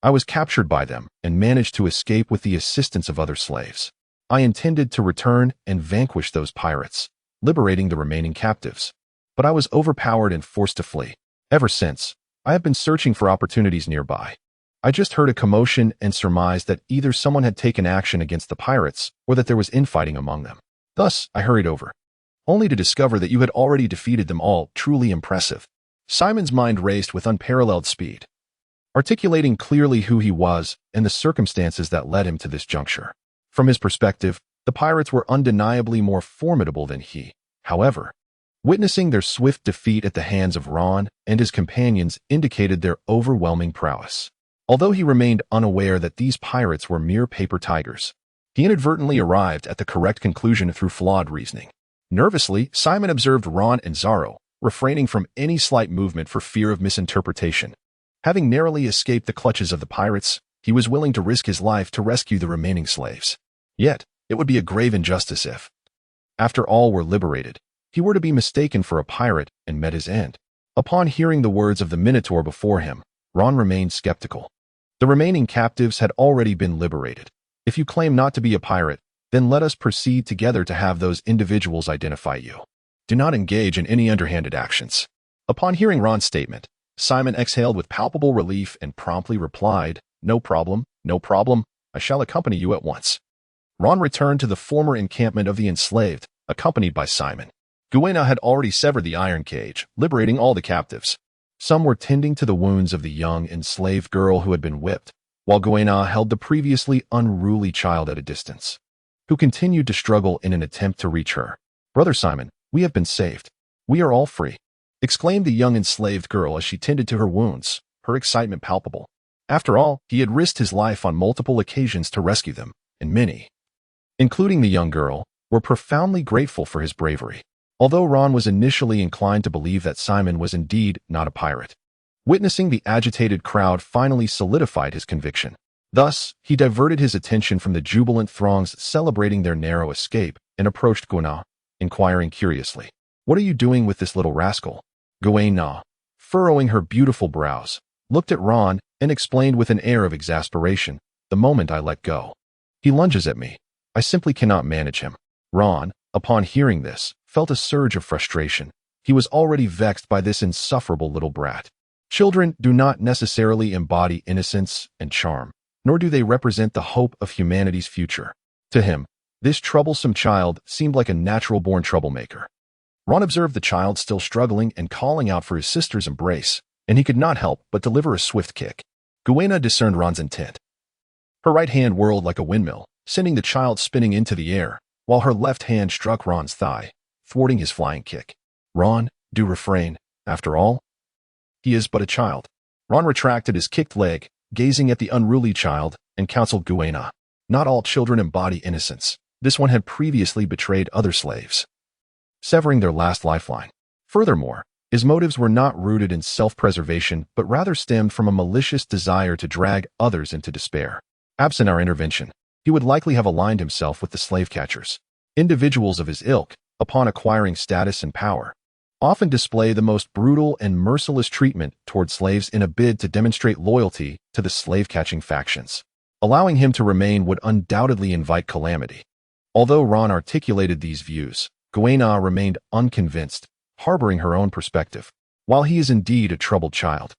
I was captured by them and managed to escape with the assistance of other slaves. I intended to return and vanquish those pirates, liberating the remaining captives. But I was overpowered and forced to flee. Ever since, I have been searching for opportunities nearby. I just heard a commotion and surmised that either someone had taken action against the pirates or that there was infighting among them. Thus, I hurried over, only to discover that you had already defeated them all." Truly impressive. Simon's mind raced with unparalleled speed, articulating clearly who he was and the circumstances that led him to this juncture. From his perspective, the pirates were undeniably more formidable than he. However, witnessing their swift defeat at the hands of Ron and his companions indicated their overwhelming prowess. Although he remained unaware that these pirates were mere paper tigers, he inadvertently arrived at the correct conclusion through flawed reasoning. Nervously, Simon observed Ron and Zoro, refraining from any slight movement for fear of misinterpretation. Having narrowly escaped the clutches of the pirates, he was willing to risk his life to rescue the remaining slaves. Yet, it would be a grave injustice if, after all were liberated, he were to be mistaken for a pirate and met his end. Upon hearing the words of the minotaur before him, Ron remained skeptical. The remaining captives had already been liberated. If you claim not to be a pirate, then let us proceed together to have those individuals identify you. Do not engage in any underhanded actions. Upon hearing Ron's statement, Simon exhaled with palpable relief and promptly replied, "No problem, no problem. I shall accompany you at once." Ron returned to the former encampment of the enslaved, accompanied by Simon. Kuina had already severed the iron cage, liberating all the captives. Some were tending to the wounds of the young enslaved girl who had been whipped, while Kuina held the previously unruly child at a distance, who continued to struggle in an attempt to reach her. "Brother Simon, we have been saved. We are all free," exclaimed the young enslaved girl as she tended to her wounds, her excitement palpable. After all, he had risked his life on multiple occasions to rescue them, and many, including the young girl, were profoundly grateful for his bravery. Although Ron was initially inclined to believe that Simon was indeed not a pirate, witnessing the agitated crowd finally solidified his conviction. Thus, he diverted his attention from the jubilant throngs celebrating their narrow escape and approached Kuina, inquiring curiously, "What are you doing with this little rascal?" Kuina, furrowing her beautiful brows, looked at Ron and explained with an air of exasperation, "The moment I let go, he lunges at me. I simply cannot manage him." Ron, upon hearing this, felt a surge of frustration. He was already vexed by this insufferable little brat. Children do not necessarily embody innocence and charm, nor do they represent the hope of humanity's future. To him, this troublesome child seemed like a natural-born troublemaker. Ron observed the child still struggling and calling out for his sister's embrace, and he could not help but deliver a swift kick. Kuina discerned Ron's intent. Her right hand whirled like a windmill, sending the child spinning into the air, while her left hand struck Ron's thigh, thwarting his flying kick. Ron, do refrain. After all, he is but a child. Ron retracted his kicked leg, gazing at the unruly child, and counseled Kuina. Not all children embody innocence. This one had previously betrayed other slaves, severing their last lifeline. Furthermore, his motives were not rooted in self-preservation, but rather stemmed from a malicious desire to drag others into despair. Absent our intervention, he would likely have aligned himself with the slave catchers. Individuals of his ilk, upon acquiring status and power, often display the most brutal and merciless treatment toward slaves in a bid to demonstrate loyalty to the slave-catching factions. Allowing him to remain would undoubtedly invite calamity. Although Ron articulated these views, Kuina remained unconvinced, harboring her own perspective. While he is indeed a troubled child,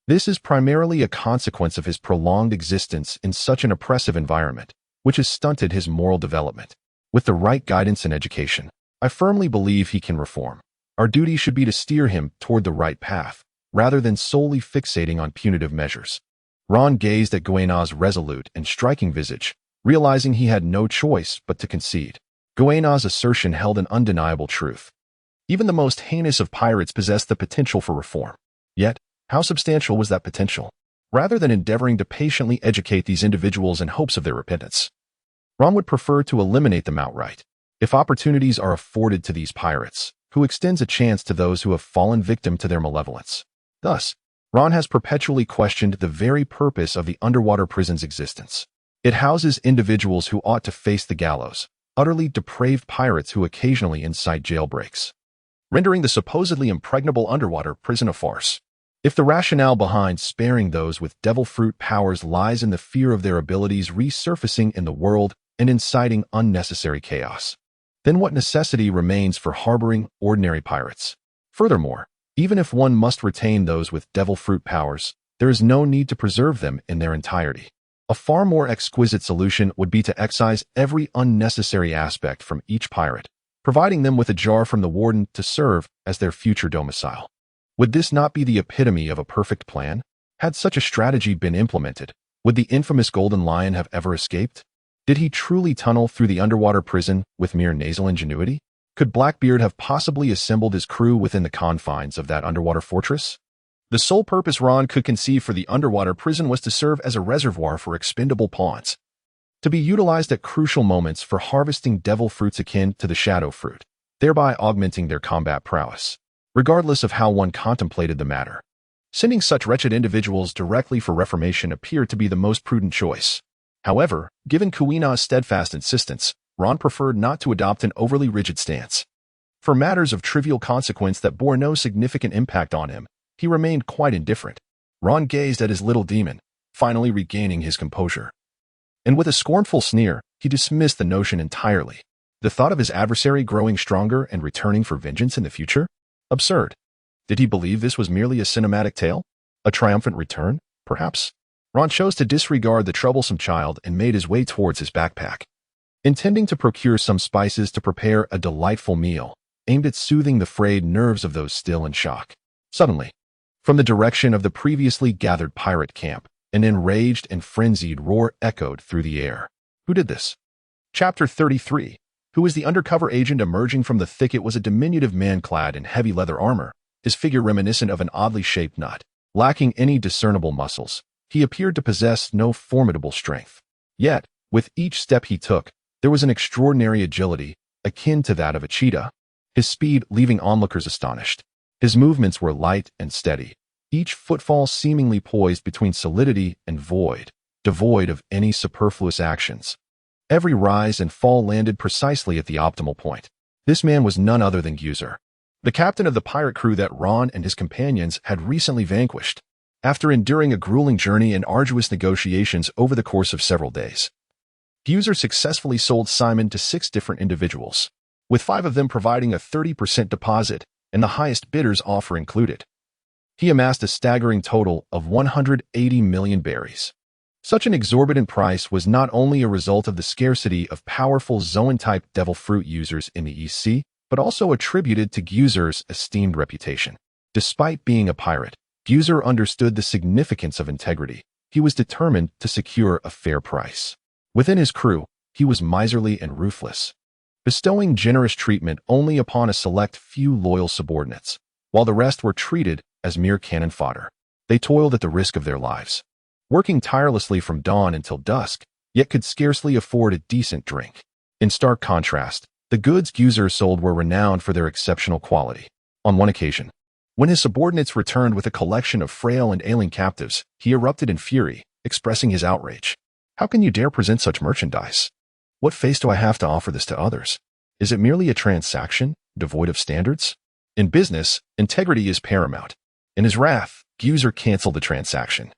this is primarily a consequence of his prolonged existence in such an oppressive environment, which has stunted his moral development. With the right guidance and education, I firmly believe he can reform. Our duty should be to steer him toward the right path, rather than solely fixating on punitive measures. Ron gazed at Kuina's resolute and striking visage, realizing he had no choice but to concede. Kuina's assertion held an undeniable truth. Even the most heinous of pirates possessed the potential for reform. Yet, how substantial was that potential? Rather than endeavoring to patiently educate these individuals in hopes of their repentance, Ron would prefer to eliminate them outright. If opportunities are afforded to these pirates, who extends a chance to those who have fallen victim to their malevolence. Thus, Ron has perpetually questioned the very purpose of the underwater prison's existence. It houses individuals who ought to face the gallows, utterly depraved pirates who occasionally incite jailbreaks, rendering the supposedly impregnable underwater prison a farce. If the rationale behind sparing those with devil fruit powers lies in the fear of their abilities resurfacing in the world and inciting unnecessary chaos, then what necessity remains for harboring ordinary pirates? Furthermore, even if one must retain those with devil fruit powers, there is no need to preserve them in their entirety. A far more exquisite solution would be to excise every unnecessary aspect from each pirate, providing them with a jar from the warden to serve as their future domicile. Would this not be the epitome of a perfect plan? Had such a strategy been implemented, would the infamous Golden Lion have ever escaped? Did he truly tunnel through the underwater prison with mere nasal ingenuity? Could Blackbeard have possibly assembled his crew within the confines of that underwater fortress? The sole purpose Ron could conceive for the underwater prison was to serve as a reservoir for expendable pawns, to be utilized at crucial moments for harvesting devil fruits akin to the shadow fruit, thereby augmenting their combat prowess. Regardless of how one contemplated the matter, sending such wretched individuals directly for reformation appeared to be the most prudent choice. However, given Kuina's steadfast insistence, Ron preferred not to adopt an overly rigid stance. For matters of trivial consequence that bore no significant impact on him, he remained quite indifferent. Ron gazed at his little demon, finally regaining his composure. And with a scornful sneer, he dismissed the notion entirely. The thought of his adversary growing stronger and returning for vengeance in the future? Absurd. Did he believe this was merely a cinematic tale? A triumphant return, perhaps? Ron chose to disregard the troublesome child and made his way towards his backpack, intending to procure some spices to prepare a delightful meal, aimed at soothing the frayed nerves of those still in shock. Suddenly, from the direction of the previously gathered pirate camp, an enraged and frenzied roar echoed through the air. Who did this? Chapter 33. Who is the undercover agent emerging from the thicket was a diminutive man clad in heavy leather armor, his figure reminiscent of an oddly shaped nut. Lacking any discernible muscles, he appeared to possess no formidable strength. Yet, with each step he took, there was an extraordinary agility, akin to that of a cheetah, his speed leaving onlookers astonished. His movements were light and steady, each footfall seemingly poised between solidity and void, devoid of any superfluous actions. Every rise and fall landed precisely at the optimal point. This man was none other than Guzur, the captain of the pirate crew that Ron and his companions had recently vanquished, after enduring a grueling journey and arduous negotiations over the course of several days. Guzur successfully sold Simon to 6 different individuals, with 5 of them providing a 30% deposit and the highest bidder's offer included. He amassed a staggering total of 180 million berries. Such an exorbitant price was not only a result of the scarcity of powerful Zoan-type devil fruit users in the East Sea, but also attributed to Guzur's esteemed reputation. Despite being a pirate, Guzur understood the significance of integrity. He was determined to secure a fair price. Within his crew, he was miserly and ruthless, bestowing generous treatment only upon a select few loyal subordinates, while the rest were treated as mere cannon fodder. They toiled at the risk of their lives, working tirelessly from dawn until dusk, yet could scarcely afford a decent drink. In stark contrast, the goods Guzur sold were renowned for their exceptional quality. On one occasion, when his subordinates returned with a collection of frail and ailing captives, he erupted in fury, expressing his outrage. "How can you dare present such merchandise? What face do I have to offer this to others? Is it merely a transaction, devoid of standards? In business, integrity is paramount." In his wrath, Guzur canceled the transaction,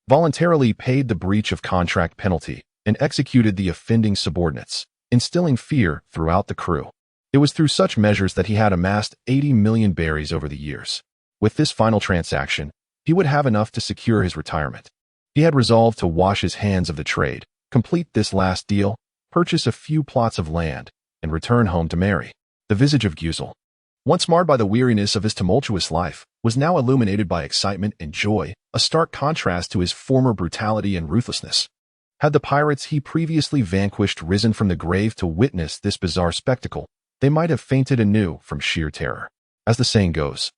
voluntarily paid the breach of contract penalty, and executed the offending subordinates, instilling fear throughout the crew. It was through such measures that he had amassed 80 million berries over the years. With this final transaction, he would have enough to secure his retirement. He had resolved to wash his hands of the trade, complete this last deal, purchase a few plots of land, and return home to marry. The visage of Guzul, once marred by the weariness of his tumultuous life, was now illuminated by excitement and joy, a stark contrast to his former brutality and ruthlessness. Had the pirates he previously vanquished risen from the grave to witness this bizarre spectacle, they might have fainted anew from sheer terror. As the saying goes,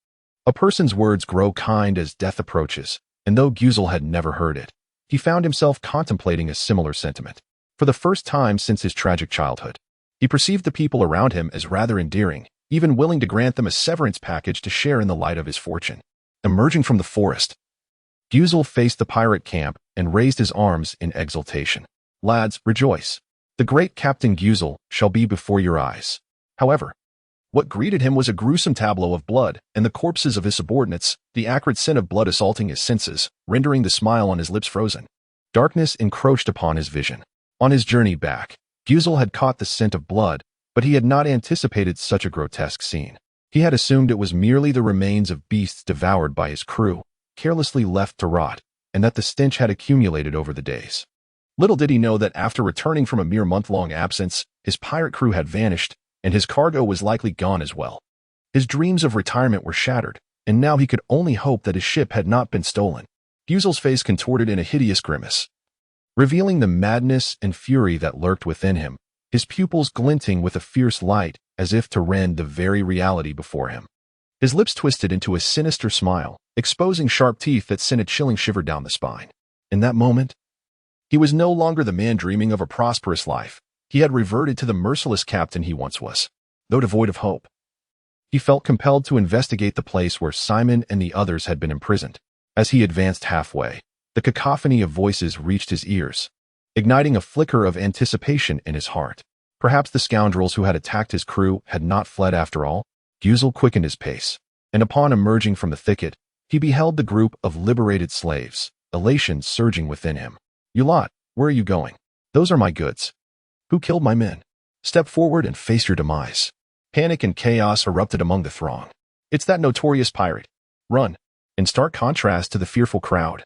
a person's words grow kind as death approaches, and though Guzul had never heard it, he found himself contemplating a similar sentiment. For the first time since his tragic childhood, he perceived the people around him as rather endearing, even willing to grant them a severance package to share in the light of his fortune. Emerging from the forest, Guzul faced the pirate camp and raised his arms in exultation. "Lads, rejoice. The great Captain Guzul shall be before your eyes." However, what greeted him was a gruesome tableau of blood and the corpses of his subordinates, the acrid scent of blood assaulting his senses, rendering the smile on his lips frozen. Darkness encroached upon his vision. On his journey back, Guzul had caught the scent of blood, but he had not anticipated such a grotesque scene. He had assumed it was merely the remains of beasts devoured by his crew, carelessly left to rot, and that the stench had accumulated over the days. Little did he know that after returning from a mere month-long absence, his pirate crew had vanished, and his cargo was likely gone as well. His dreams of retirement were shattered, and now he could only hope that his ship had not been stolen. Guzul's face contorted in a hideous grimace, revealing the madness and fury that lurked within him, his pupils glinting with a fierce light as if to rend the very reality before him. His lips twisted into a sinister smile, exposing sharp teeth that sent a chilling shiver down the spine. In that moment, he was no longer the man dreaming of a prosperous life. He had reverted to the merciless captain he once was. Though devoid of hope, he felt compelled to investigate the place where Simon and the others had been imprisoned. As he advanced halfway, the cacophony of voices reached his ears, igniting a flicker of anticipation in his heart. Perhaps the scoundrels who had attacked his crew had not fled after all. Guzul quickened his pace, and upon emerging from the thicket, he beheld the group of liberated slaves, elation surging within him. "You lot, where are you going?" "Those are my goods." "Who killed my men? Step forward and face your demise." Panic and chaos erupted among the throng. "It's that notorious pirate. Run!" In stark contrast to the fearful crowd,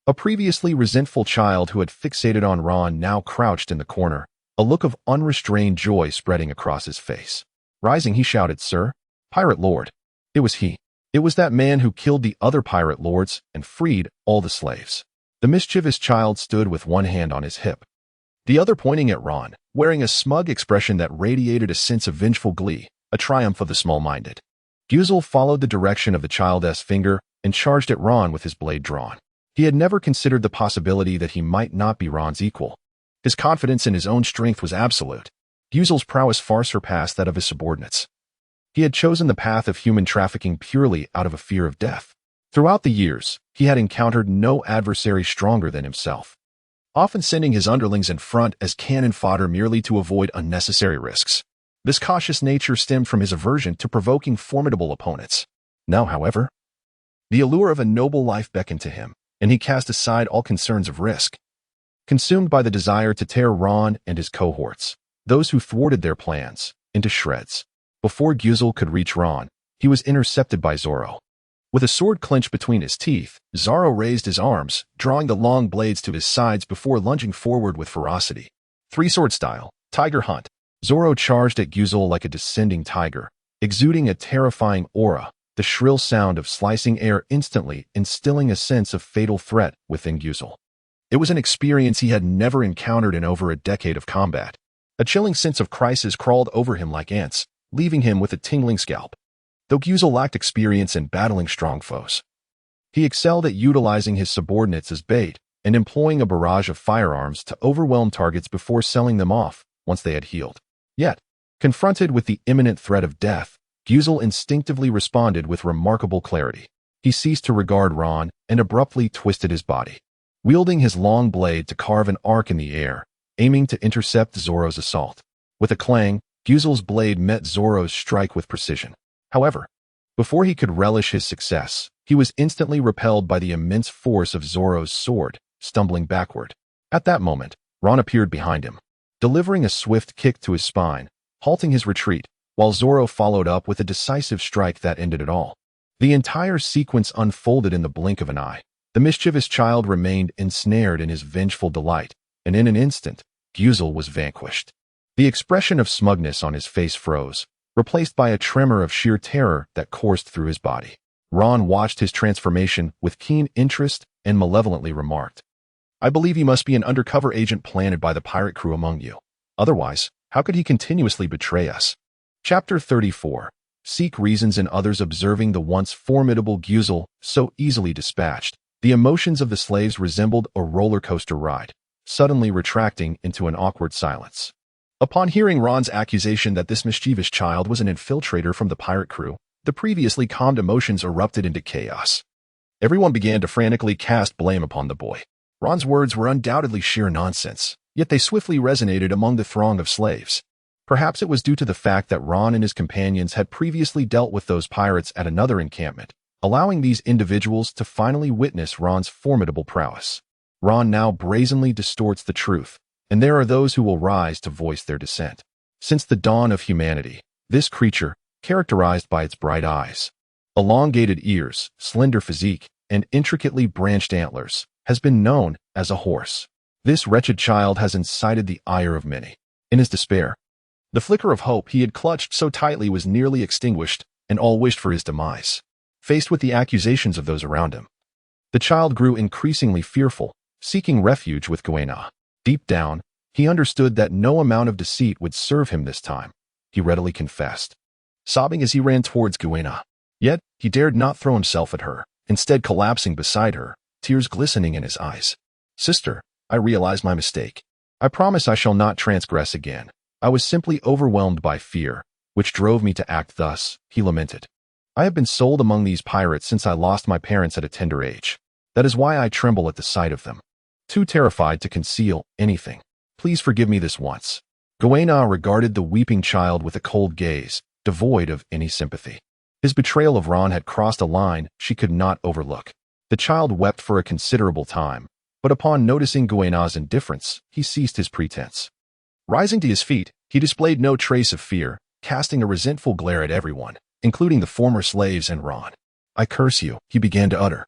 a previously resentful child who had fixated on Ron now crouched in the corner, a look of unrestrained joy spreading across his face. Rising, he shouted, "Sir, pirate lord." It was he. It was that man who killed the other pirate lords and freed all the slaves. The mischievous child stood with one hand on his hip, the other pointing at Ron, wearing a smug expression that radiated a sense of vengeful glee, a triumph of the small-minded. Guzul followed the direction of the child's finger and charged at Ron with his blade drawn. He had never considered the possibility that he might not be Ron's equal. His confidence in his own strength was absolute. Guzul's prowess far surpassed that of his subordinates. He had chosen the path of human trafficking purely out of a fear of death. Throughout the years, he had encountered no adversary stronger than himself, often sending his underlings in front as cannon fodder merely to avoid unnecessary risks. This cautious nature stemmed from his aversion to provoking formidable opponents. Now, however, the allure of a noble life beckoned to him, and he cast aside all concerns of risk. Consumed by the desire to tear Ron and his cohorts, those who thwarted their plans, into shreds. Before Guzul could reach Ron, he was intercepted by Zoro. With a sword clenched between his teeth, Zoro raised his arms, drawing the long blades to his sides before lunging forward with ferocity. Three-sword style, tiger hunt. Zoro charged at Guzul like a descending tiger, exuding a terrifying aura, the shrill sound of slicing air instantly instilling a sense of fatal threat within Guzul. It was an experience he had never encountered in over a decade of combat. A chilling sense of crisis crawled over him like ants, leaving him with a tingling scalp. Though Guzul lacked experience in battling strong foes, he excelled at utilizing his subordinates as bait and employing a barrage of firearms to overwhelm targets before selling them off once they had healed. Yet, confronted with the imminent threat of death, Guzul instinctively responded with remarkable clarity. He ceased to regard Ron and abruptly twisted his body, wielding his long blade to carve an arc in the air, aiming to intercept Zoro's assault. With a clang, Guzul's blade met Zoro's strike with precision. However, before he could relish his success, he was instantly repelled by the immense force of Zoro's sword, stumbling backward. At that moment, Ron appeared behind him, delivering a swift kick to his spine, halting his retreat, while Zoro followed up with a decisive strike that ended it all. The entire sequence unfolded in the blink of an eye. The mischievous child remained ensnared in his vengeful delight, and in an instant, Guzul was vanquished. The expression of smugness on his face froze, replaced by a tremor of sheer terror that coursed through his body. Ron watched his transformation with keen interest and malevolently remarked, "I believe he must be an undercover agent planted by the pirate crew among you. Otherwise, how could he continuously betray us?" Chapter 34. Seek reasons in others. Observing the once formidable Guzul so easily dispatched, the emotions of the slaves resembled a roller coaster ride, suddenly retracting into an awkward silence. Upon hearing Ron's accusation that this mischievous child was an infiltrator from the pirate crew, the previously calmed emotions erupted into chaos. Everyone began to frantically cast blame upon the boy. Ron's words were undoubtedly sheer nonsense, yet they swiftly resonated among the throng of slaves. Perhaps it was due to the fact that Ron and his companions had previously dealt with those pirates at another encampment, allowing these individuals to finally witness Ron's formidable prowess. Ron now brazenly distorts the truth, and there are those who will rise to voice their dissent. Since the dawn of humanity, this creature, characterized by its bright eyes, elongated ears, slender physique, and intricately branched antlers, has been known as a horse. This wretched child has incited the ire of many. In his despair, the flicker of hope he had clutched so tightly was nearly extinguished, and all wished for his demise. Faced with the accusations of those around him, the child grew increasingly fearful, seeking refuge with Kuina. Deep down, he understood that no amount of deceit would serve him this time. He readily confessed, sobbing as he ran towards Kuina. Yet, he dared not throw himself at her, instead collapsing beside her, tears glistening in his eyes. "Sister, I realize my mistake. I promise I shall not transgress again. I was simply overwhelmed by fear, which drove me to act thus," he lamented. "I have been sold among these pirates since I lost my parents at a tender age. That is why I tremble at the sight of them. Too terrified to conceal anything. Please forgive me this once." Kuina regarded the weeping child with a cold gaze, devoid of any sympathy. His betrayal of Ron had crossed a line she could not overlook. The child wept for a considerable time, but upon noticing Kuina's indifference, he ceased his pretense. Rising to his feet, he displayed no trace of fear, casting a resentful glare at everyone, including the former slaves and Ron. "I curse you," he began to utter.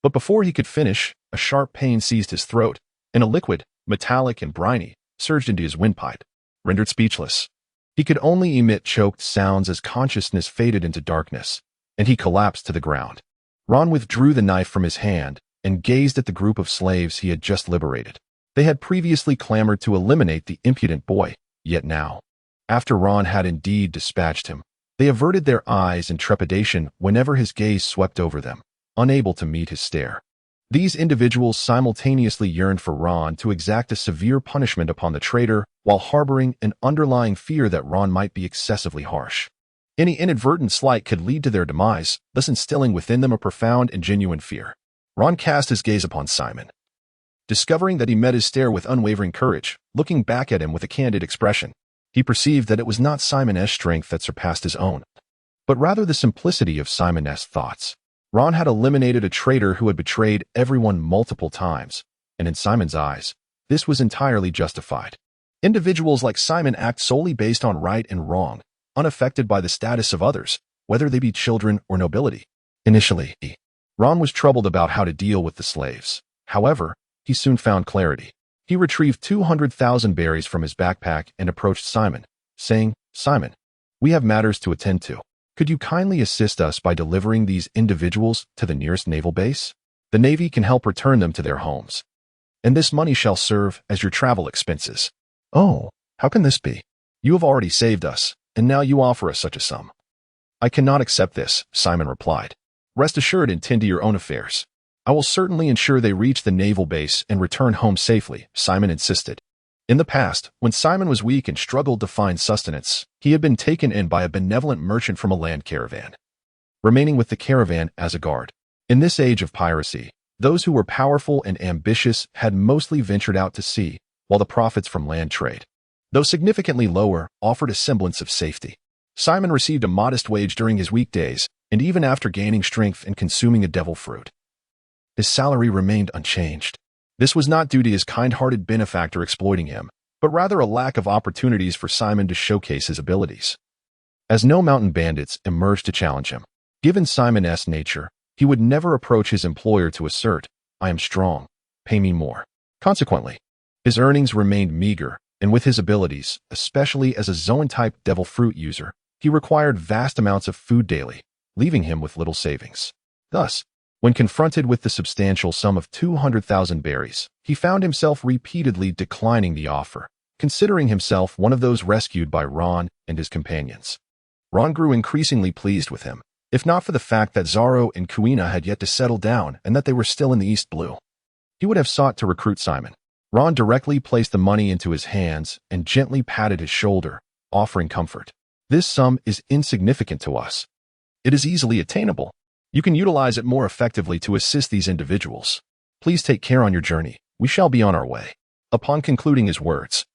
But before he could finish, a sharp pain seized his throat, and a liquid, metallic and briny, surged into his windpipe. Rendered speechless, he could only emit choked sounds as consciousness faded into darkness, and he collapsed to the ground. Ron withdrew the knife from his hand and gazed at the group of slaves he had just liberated. They had previously clamored to eliminate the impudent boy, yet now, after Ron had indeed dispatched him, they averted their eyes in trepidation whenever his gaze swept over them, unable to meet his stare. These individuals simultaneously yearned for Ron to exact a severe punishment upon the traitor while harboring an underlying fear that Ron might be excessively harsh. Any inadvertent slight could lead to their demise, thus instilling within them a profound and genuine fear. Ron cast his gaze upon Simon, discovering that he met his stare with unwavering courage. Looking back at him with a candid expression, he perceived that it was not Simon's strength that surpassed his own, but rather the simplicity of Simon's thoughts. Ron had eliminated a traitor who had betrayed everyone multiple times, and in Simon's eyes, this was entirely justified. Individuals like Simon act solely based on right and wrong, unaffected by the status of others, whether they be children or nobility. Initially, Ron was troubled about how to deal with the slaves. However, he soon found clarity. He retrieved 200,000 berries from his backpack and approached Simon, saying, "Simon, we have matters to attend to. Could you kindly assist us by delivering these individuals to the nearest naval base? The Navy can help return them to their homes." and this money shall serve as your travel expenses." "Oh, how can this be? You have already saved us, and now you offer us such a sum." "I cannot accept this," Simon replied. "Rest assured and tend to your own affairs. I will certainly ensure they reach the naval base and return home safely," Simon insisted. In the past, when Simon was weak and struggled to find sustenance, he had been taken in by a benevolent merchant from a land caravan, remaining with the caravan as a guard. In this age of piracy, those who were powerful and ambitious had mostly ventured out to sea, while the profits from land trade, though significantly lower, offered a semblance of safety. Simon received a modest wage during his weekdays, and even after gaining strength and consuming a devil fruit, his salary remained unchanged. This was not due to his kind-hearted benefactor exploiting him, but rather a lack of opportunities for Simon to showcase his abilities, as no mountain bandits emerged to challenge him. Given Simon's nature, he would never approach his employer to assert, "I am strong, pay me more." Consequently, his earnings remained meager, and with his abilities, especially as a Zoan-type devil fruit user, he required vast amounts of food daily, leaving him with little savings. Thus, when confronted with the substantial sum of 200,000 berries, he found himself repeatedly declining the offer, considering himself one of those rescued by Ron and his companions. Ron grew increasingly pleased with him, if not for the fact that Zoro and Kuina had yet to settle down and that they were still in the East Blue. He would have sought to recruit Simon. Ron directly placed the money into his hands and gently patted his shoulder, offering comfort. "This sum is insignificant to us. It is easily attainable. You can utilize it more effectively to assist these individuals. Please take care on your journey. We shall be on our way." Upon concluding his words,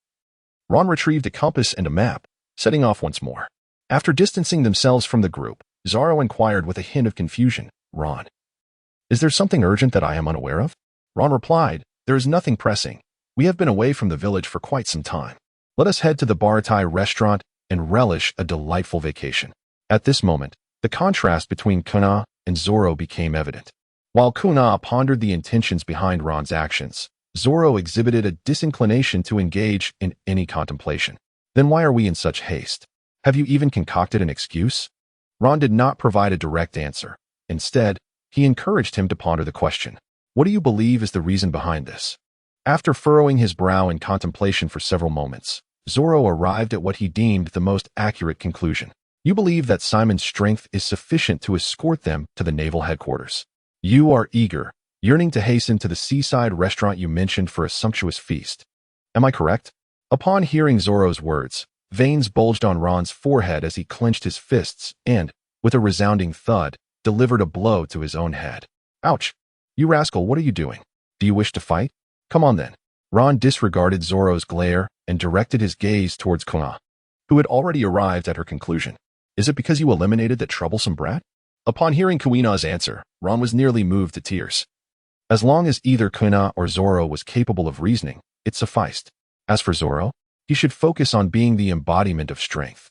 Ron retrieved a compass and a map, setting off once more. After distancing themselves from the group, Zoro inquired with a hint of confusion, "Ron, is there something urgent that I am unaware of?" Ron replied, "There is nothing pressing. We have been away from the village for quite some time. Let us head to the Baratai restaurant and relish a delightful vacation." At this moment, the contrast between Kuina and Zoro became evident. While Kuina pondered the intentions behind Ron's actions, Zoro exhibited a disinclination to engage in any contemplation. "Then why are we in such haste? Have you even concocted an excuse?" Ron did not provide a direct answer. Instead, he encouraged him to ponder the question. "What do you believe is the reason behind this?" After furrowing his brow in contemplation for several moments, Zoro arrived at what he deemed the most accurate conclusion. "You believe that Simon's strength is sufficient to escort them to the naval headquarters. You are eager, yearning to hasten to the seaside restaurant you mentioned for a sumptuous feast. Am I correct?" Upon hearing Zoro's words, veins bulged on Ron's forehead as he clenched his fists and, with a resounding thud, delivered a blow to his own head. "Ouch! You rascal, what are you doing? Do you wish to fight? Come on then." Ron disregarded Zoro's glare and directed his gaze towards Kuina, who had already arrived at her conclusion. "Is it because you eliminated that troublesome brat?" Upon hearing Kuina's answer, Ron was nearly moved to tears. As long as either Kuina or Zoro was capable of reasoning, it sufficed. As for Zoro, he should focus on being the embodiment of strength.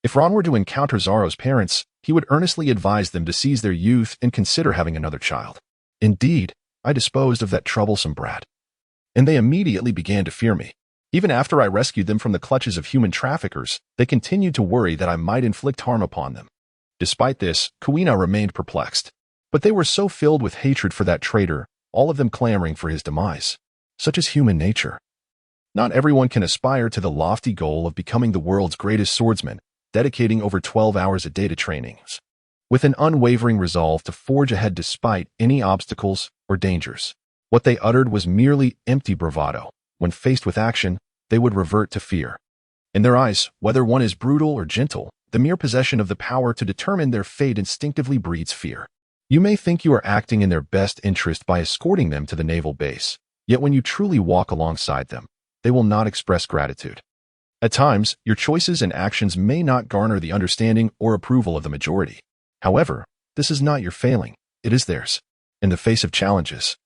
If Ron were to encounter Zoro's parents, he would earnestly advise them to seize their youth and consider having another child. "Indeed, I disposed of that troublesome brat, and they immediately began to fear me. Even after I rescued them from the clutches of human traffickers, they continued to worry that I might inflict harm upon them." Despite this, Kuina remained perplexed. But they were so filled with hatred for that traitor, all of them clamoring for his demise. Such is human nature. Not everyone can aspire to the lofty goal of becoming the world's greatest swordsman, dedicating over 12 hours a day to trainings, with an unwavering resolve to forge ahead despite any obstacles or dangers. What they uttered was merely empty bravado. When faced with action, they would revert to fear. In their eyes, whether one is brutal or gentle, the mere possession of the power to determine their fate instinctively breeds fear. You may think you are acting in their best interest by escorting them to the naval base, yet when you truly walk alongside them, they will not express gratitude. At times, your choices and actions may not garner the understanding or approval of the majority. However, this is not your failing, it is theirs. In the face of challenges,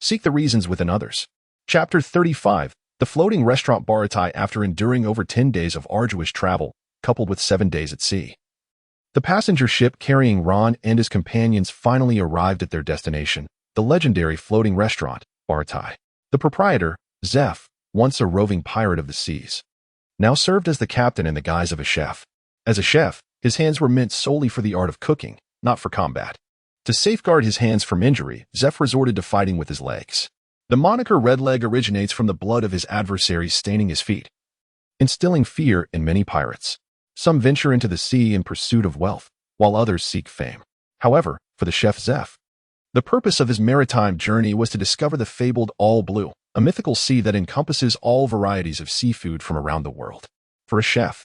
seek the reasons within others. Chapter 35, The Floating Restaurant Baratai. After enduring over 10 days of arduous travel, coupled with 7 days at sea, the passenger ship carrying Ron and his companions finally arrived at their destination, the legendary floating restaurant, Baratai. The proprietor, Zeph, once a roving pirate of the seas, now served as the captain in the guise of a chef. As a chef, his hands were meant solely for the art of cooking, not for combat. To safeguard his hands from injury, Zeph resorted to fighting with his legs. The moniker Redleg originates from the blood of his adversaries staining his feet, instilling fear in many pirates. Some venture into the sea in pursuit of wealth, while others seek fame. However, for the chef Zeph, the purpose of his maritime journey was to discover the fabled All Blue, a mythical sea that encompasses all varieties of seafood from around the world. For a chef,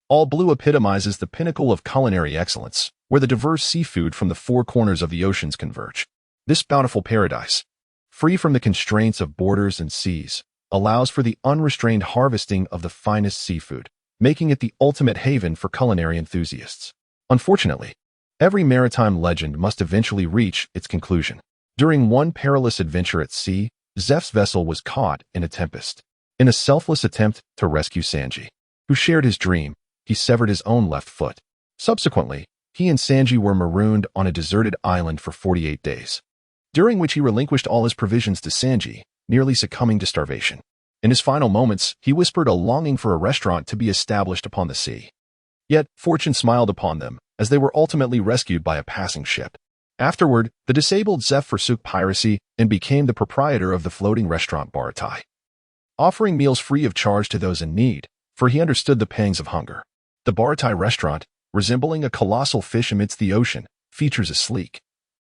All Blue epitomizes the pinnacle of culinary excellence, where the diverse seafood from the four corners of the oceans converge. This bountiful paradise, free from the constraints of borders and seas, allows for the unrestrained harvesting of the finest seafood, making it the ultimate haven for culinary enthusiasts. Unfortunately, every maritime legend must eventually reach its conclusion. During one perilous adventure at sea, Zeph's vessel was caught in a tempest. In a selfless attempt to rescue Sanji, who shared his dream, he severed his own left foot. Subsequently, he and Sanji were marooned on a deserted island for 48 days, during which he relinquished all his provisions to Sanji, nearly succumbing to starvation. In his final moments, he whispered a longing for a restaurant to be established upon the sea. Yet, fortune smiled upon them, as they were ultimately rescued by a passing ship. Afterward, the disabled Zeph forsook piracy and became the proprietor of the floating restaurant Baratai, offering meals free of charge to those in need, for he understood the pangs of hunger. The Baratai restaurant, resembling a colossal fish amidst the ocean, features a sleek,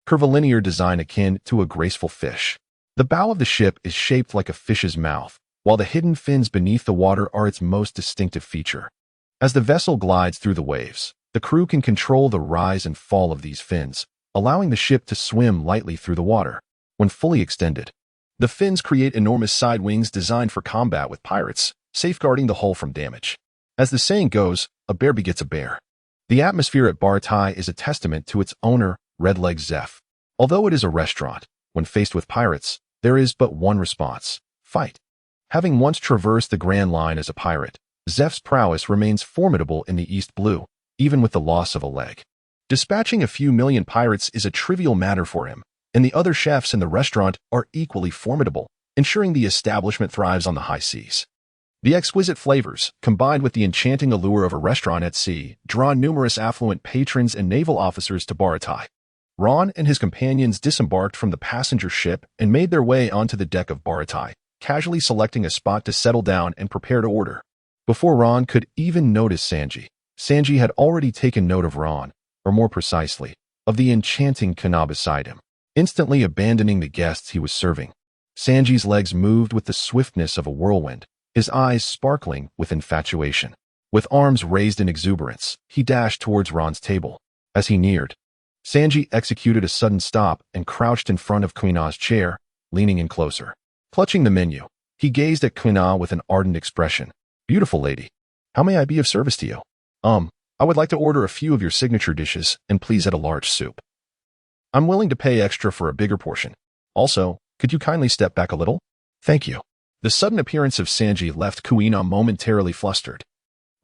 curvilinear design akin to a graceful fish. The bow of the ship is shaped like a fish's mouth, while the hidden fins beneath the water are its most distinctive feature. As the vessel glides through the waves, the crew can control the rise and fall of these fins, allowing the ship to swim lightly through the water. When fully extended, the fins create enormous side wings designed for combat with pirates, safeguarding the hull from damage. As the saying goes, a bear begets a bear. The atmosphere at Baratai is a testament to its owner, Redleg Zeph. Although it is a restaurant, when faced with pirates, there is but one response: fight. Having once traversed the Grand Line as a pirate, Zeph's prowess remains formidable in the East Blue, even with the loss of a leg. Dispatching a few million pirates is a trivial matter for him, and the other chefs in the restaurant are equally formidable, ensuring the establishment thrives on the high seas. The exquisite flavors, combined with the enchanting allure of a restaurant at sea, draw numerous affluent patrons and naval officers to Baratai. Ron and his companions disembarked from the passenger ship and made their way onto the deck of Baratai, casually selecting a spot to settle down and prepare to order. Before Ron could even notice Sanji had already taken note of Ron, or more precisely, of the enchanting Kuina beside him, instantly abandoning the guests he was serving. Sanji's legs moved with the swiftness of a whirlwind, his eyes sparkling with infatuation. With arms raised in exuberance, he dashed towards Ron's table. As he neared, Sanji executed a sudden stop and crouched in front of Kuina's chair, leaning in closer. Clutching the menu, he gazed at Kuina with an ardent expression. "Beautiful lady, how may I be of service to you?" I would like to order a few of your signature dishes, and please add a large soup. I'm willing to pay extra for a bigger portion. Also, could you kindly step back a little? Thank you." The sudden appearance of Sanji left Kuina momentarily flustered,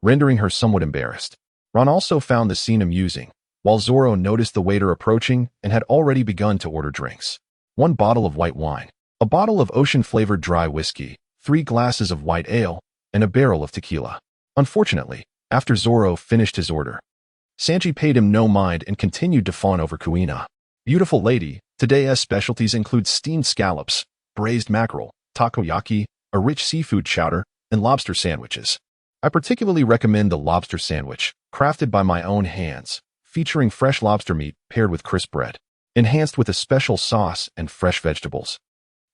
rendering her somewhat embarrassed. Ron also found the scene amusing, while Zoro noticed the waiter approaching and had already begun to order drinks. 1 bottle of white wine, a bottle of ocean-flavored dry whiskey, 3 glasses of white ale, and a barrel of tequila. Unfortunately, after Zoro finished his order, Sanji paid him no mind and continued to fawn over Kuina. "Beautiful lady, today's specialties include steamed scallops, braised mackerel, takoyaki, a rich seafood chowder, and lobster sandwiches. I particularly recommend the lobster sandwich, crafted by my own hands, featuring fresh lobster meat paired with crisp bread, enhanced with a special sauce and fresh vegetables.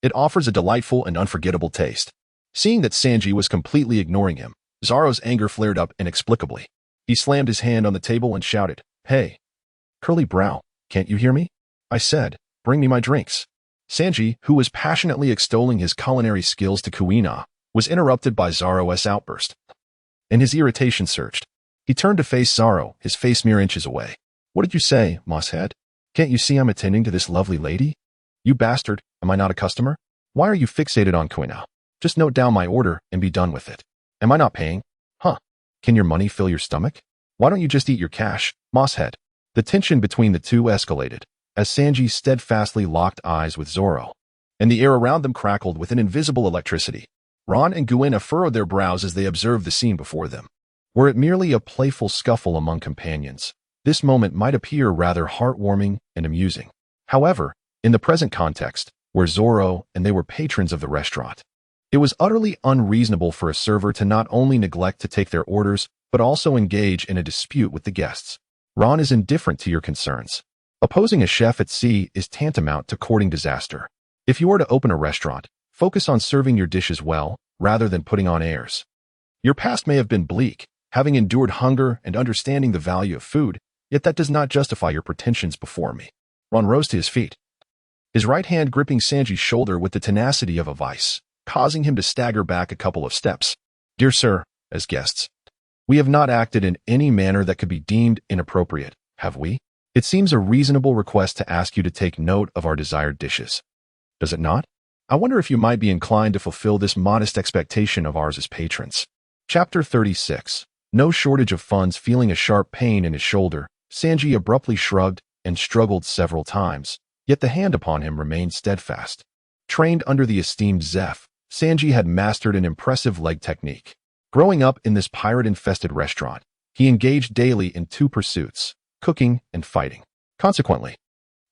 It offers a delightful and unforgettable taste." Seeing that Sanji was completely ignoring him, Zoro's anger flared up inexplicably. He slammed his hand on the table and shouted, "Hey, curly brow, can't you hear me? I said, bring me my drinks." Sanji, who was passionately extolling his culinary skills to Kuina, was interrupted by Zoro's outburst, and his irritation surged. He turned to face Zoro, his face mere inches away. "What did you say, mosshead? Can't you see I'm attending to this lovely lady? You bastard, am I not a customer? Why are you fixated on Kuina? Just note down my order and be done with it. Am I not paying? Huh? Can your money fill your stomach? Why don't you just eat your cash, mosshead?" The tension between the two escalated, as Sanji steadfastly locked eyes with Zoro, and the air around them crackled with an invisible electricity. Ron and Kuina furrowed their brows as they observed the scene before them. Were it merely a playful scuffle among companions, this moment might appear rather heartwarming and amusing. However, in the present context, where Zoro and they were patrons of the restaurant. It was utterly unreasonable for a server to not only neglect to take their orders, but also engage in a dispute with the guests. Ron is indifferent to your concerns. Opposing a chef at sea is tantamount to courting disaster. If you are to open a restaurant, focus on serving your dishes well, rather than putting on airs. Your past may have been bleak, having endured hunger and understanding the value of food, yet that does not justify your pretensions before me. Ron rose to his feet, his right hand gripping Sanji's shoulder with the tenacity of a vice, causing him to stagger back a couple of steps. Dear sir, as guests, we have not acted in any manner that could be deemed inappropriate, have we? It seems a reasonable request to ask you to take note of our desired dishes. Does it not? I wonder if you might be inclined to fulfill this modest expectation of ours as patrons. Chapter 36. No shortage of funds. Feeling a sharp pain in his shoulder, Sanji abruptly shrugged and struggled several times, yet the hand upon him remained steadfast. Trained under the esteemed Zeph, Sanji had mastered an impressive leg technique. Growing up in this pirate-infested restaurant, he engaged daily in two pursuits, cooking and fighting. Consequently,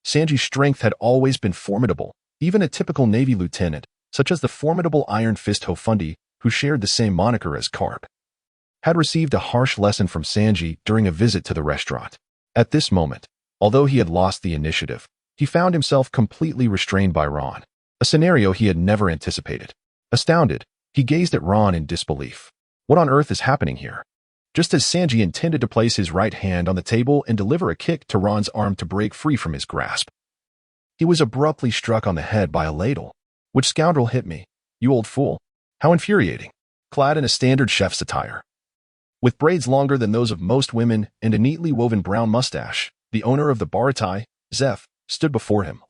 Sanji's strength had always been formidable. Even a typical Navy lieutenant, such as the formidable Iron Fist Hofundi, who shared the same moniker as Carp, had received a harsh lesson from Sanji during a visit to the restaurant. At this moment, although he had lost the initiative, he found himself completely restrained by Ron, a scenario he had never anticipated. Astounded, he gazed at Ron in disbelief. What on earth is happening here? Just as Sanji intended to place his right hand on the table and deliver a kick to Ron's arm to break free from his grasp, he was abruptly struck on the head by a ladle. Which scoundrel hit me? You old fool. How infuriating. Clad in a standard chef's attire, with braids longer than those of most women and a neatly woven brown mustache, the owner of the baratai, Zeph, stood before him,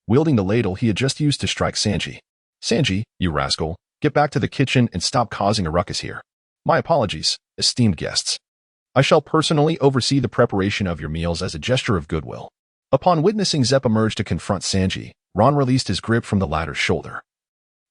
wielding the ladle he had just used to strike Sanji. Sanji, you rascal, get back to the kitchen and stop causing a ruckus here. My apologies, esteemed guests. I shall personally oversee the preparation of your meals as a gesture of goodwill. Upon witnessing Zep emerge to confront Sanji, Ron released his grip from the latter's shoulder,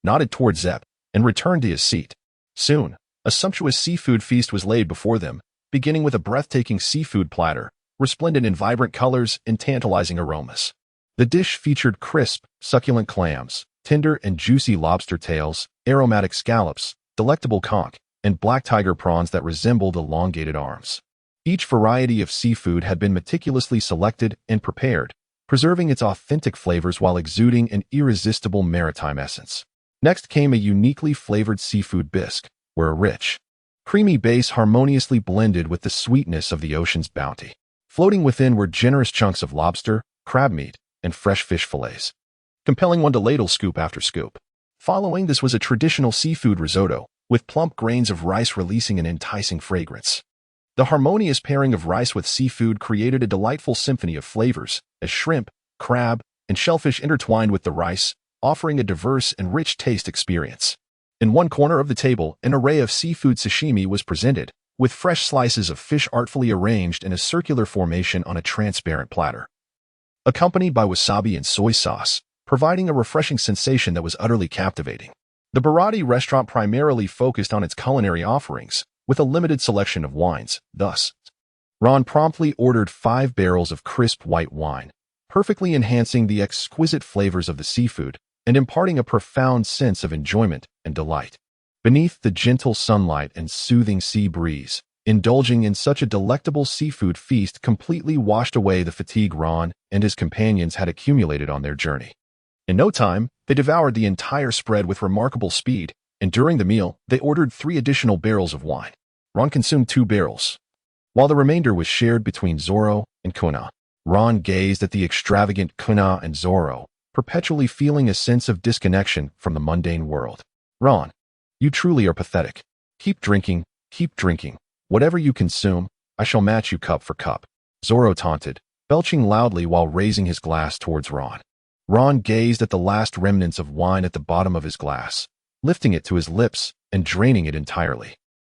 nodded toward Zep, and returned to his seat. Soon, a sumptuous seafood feast was laid before them, beginning with a breathtaking seafood platter, resplendent in vibrant colors and tantalizing aromas. The dish featured crisp, succulent clams, tender and juicy lobster tails, aromatic scallops, delectable conch, and black tiger prawns that resembled elongated arms. Each variety of seafood had been meticulously selected and prepared, preserving its authentic flavors while exuding an irresistible maritime essence. Next came a uniquely flavored seafood bisque, where a rich, creamy base harmoniously blended with the sweetness of the ocean's bounty. Floating within were generous chunks of lobster, crab meat, and fresh fish fillets, compelling one to ladle scoop after scoop. Following this was a traditional seafood risotto, with plump grains of rice releasing an enticing fragrance. The harmonious pairing of rice with seafood created a delightful symphony of flavors, as shrimp, crab, and shellfish intertwined with the rice, offering a diverse and rich taste experience. In one corner of the table, an array of seafood sashimi was presented, with fresh slices of fish artfully arranged in a circular formation on a transparent platter, accompanied by wasabi and soy sauce, providing a refreshing sensation that was utterly captivating. The Bharati restaurant primarily focused on its culinary offerings, with a limited selection of wines. Thus, Ron promptly ordered 5 barrels of crisp white wine, perfectly enhancing the exquisite flavors of the seafood and imparting a profound sense of enjoyment and delight. Beneath the gentle sunlight and soothing sea breeze, indulging in such a delectable seafood feast completely washed away the fatigue Ron and his companions had accumulated on their journey. In no time, they devoured the entire spread with remarkable speed, and during the meal, they ordered 3 additional barrels of wine. Ron consumed 2 barrels, while the remainder was shared between Zoro and Kuina. Ron gazed at the extravagant Kuina and Zoro, perpetually feeling a sense of disconnection from the mundane world. Ron, you truly are pathetic. Keep drinking, whatever you consume, I shall match you cup for cup. Zoro taunted, belching loudly while raising his glass towards Ron. Ron gazed at the last remnants of wine at the bottom of his glass, lifting it to his lips and draining it entirely,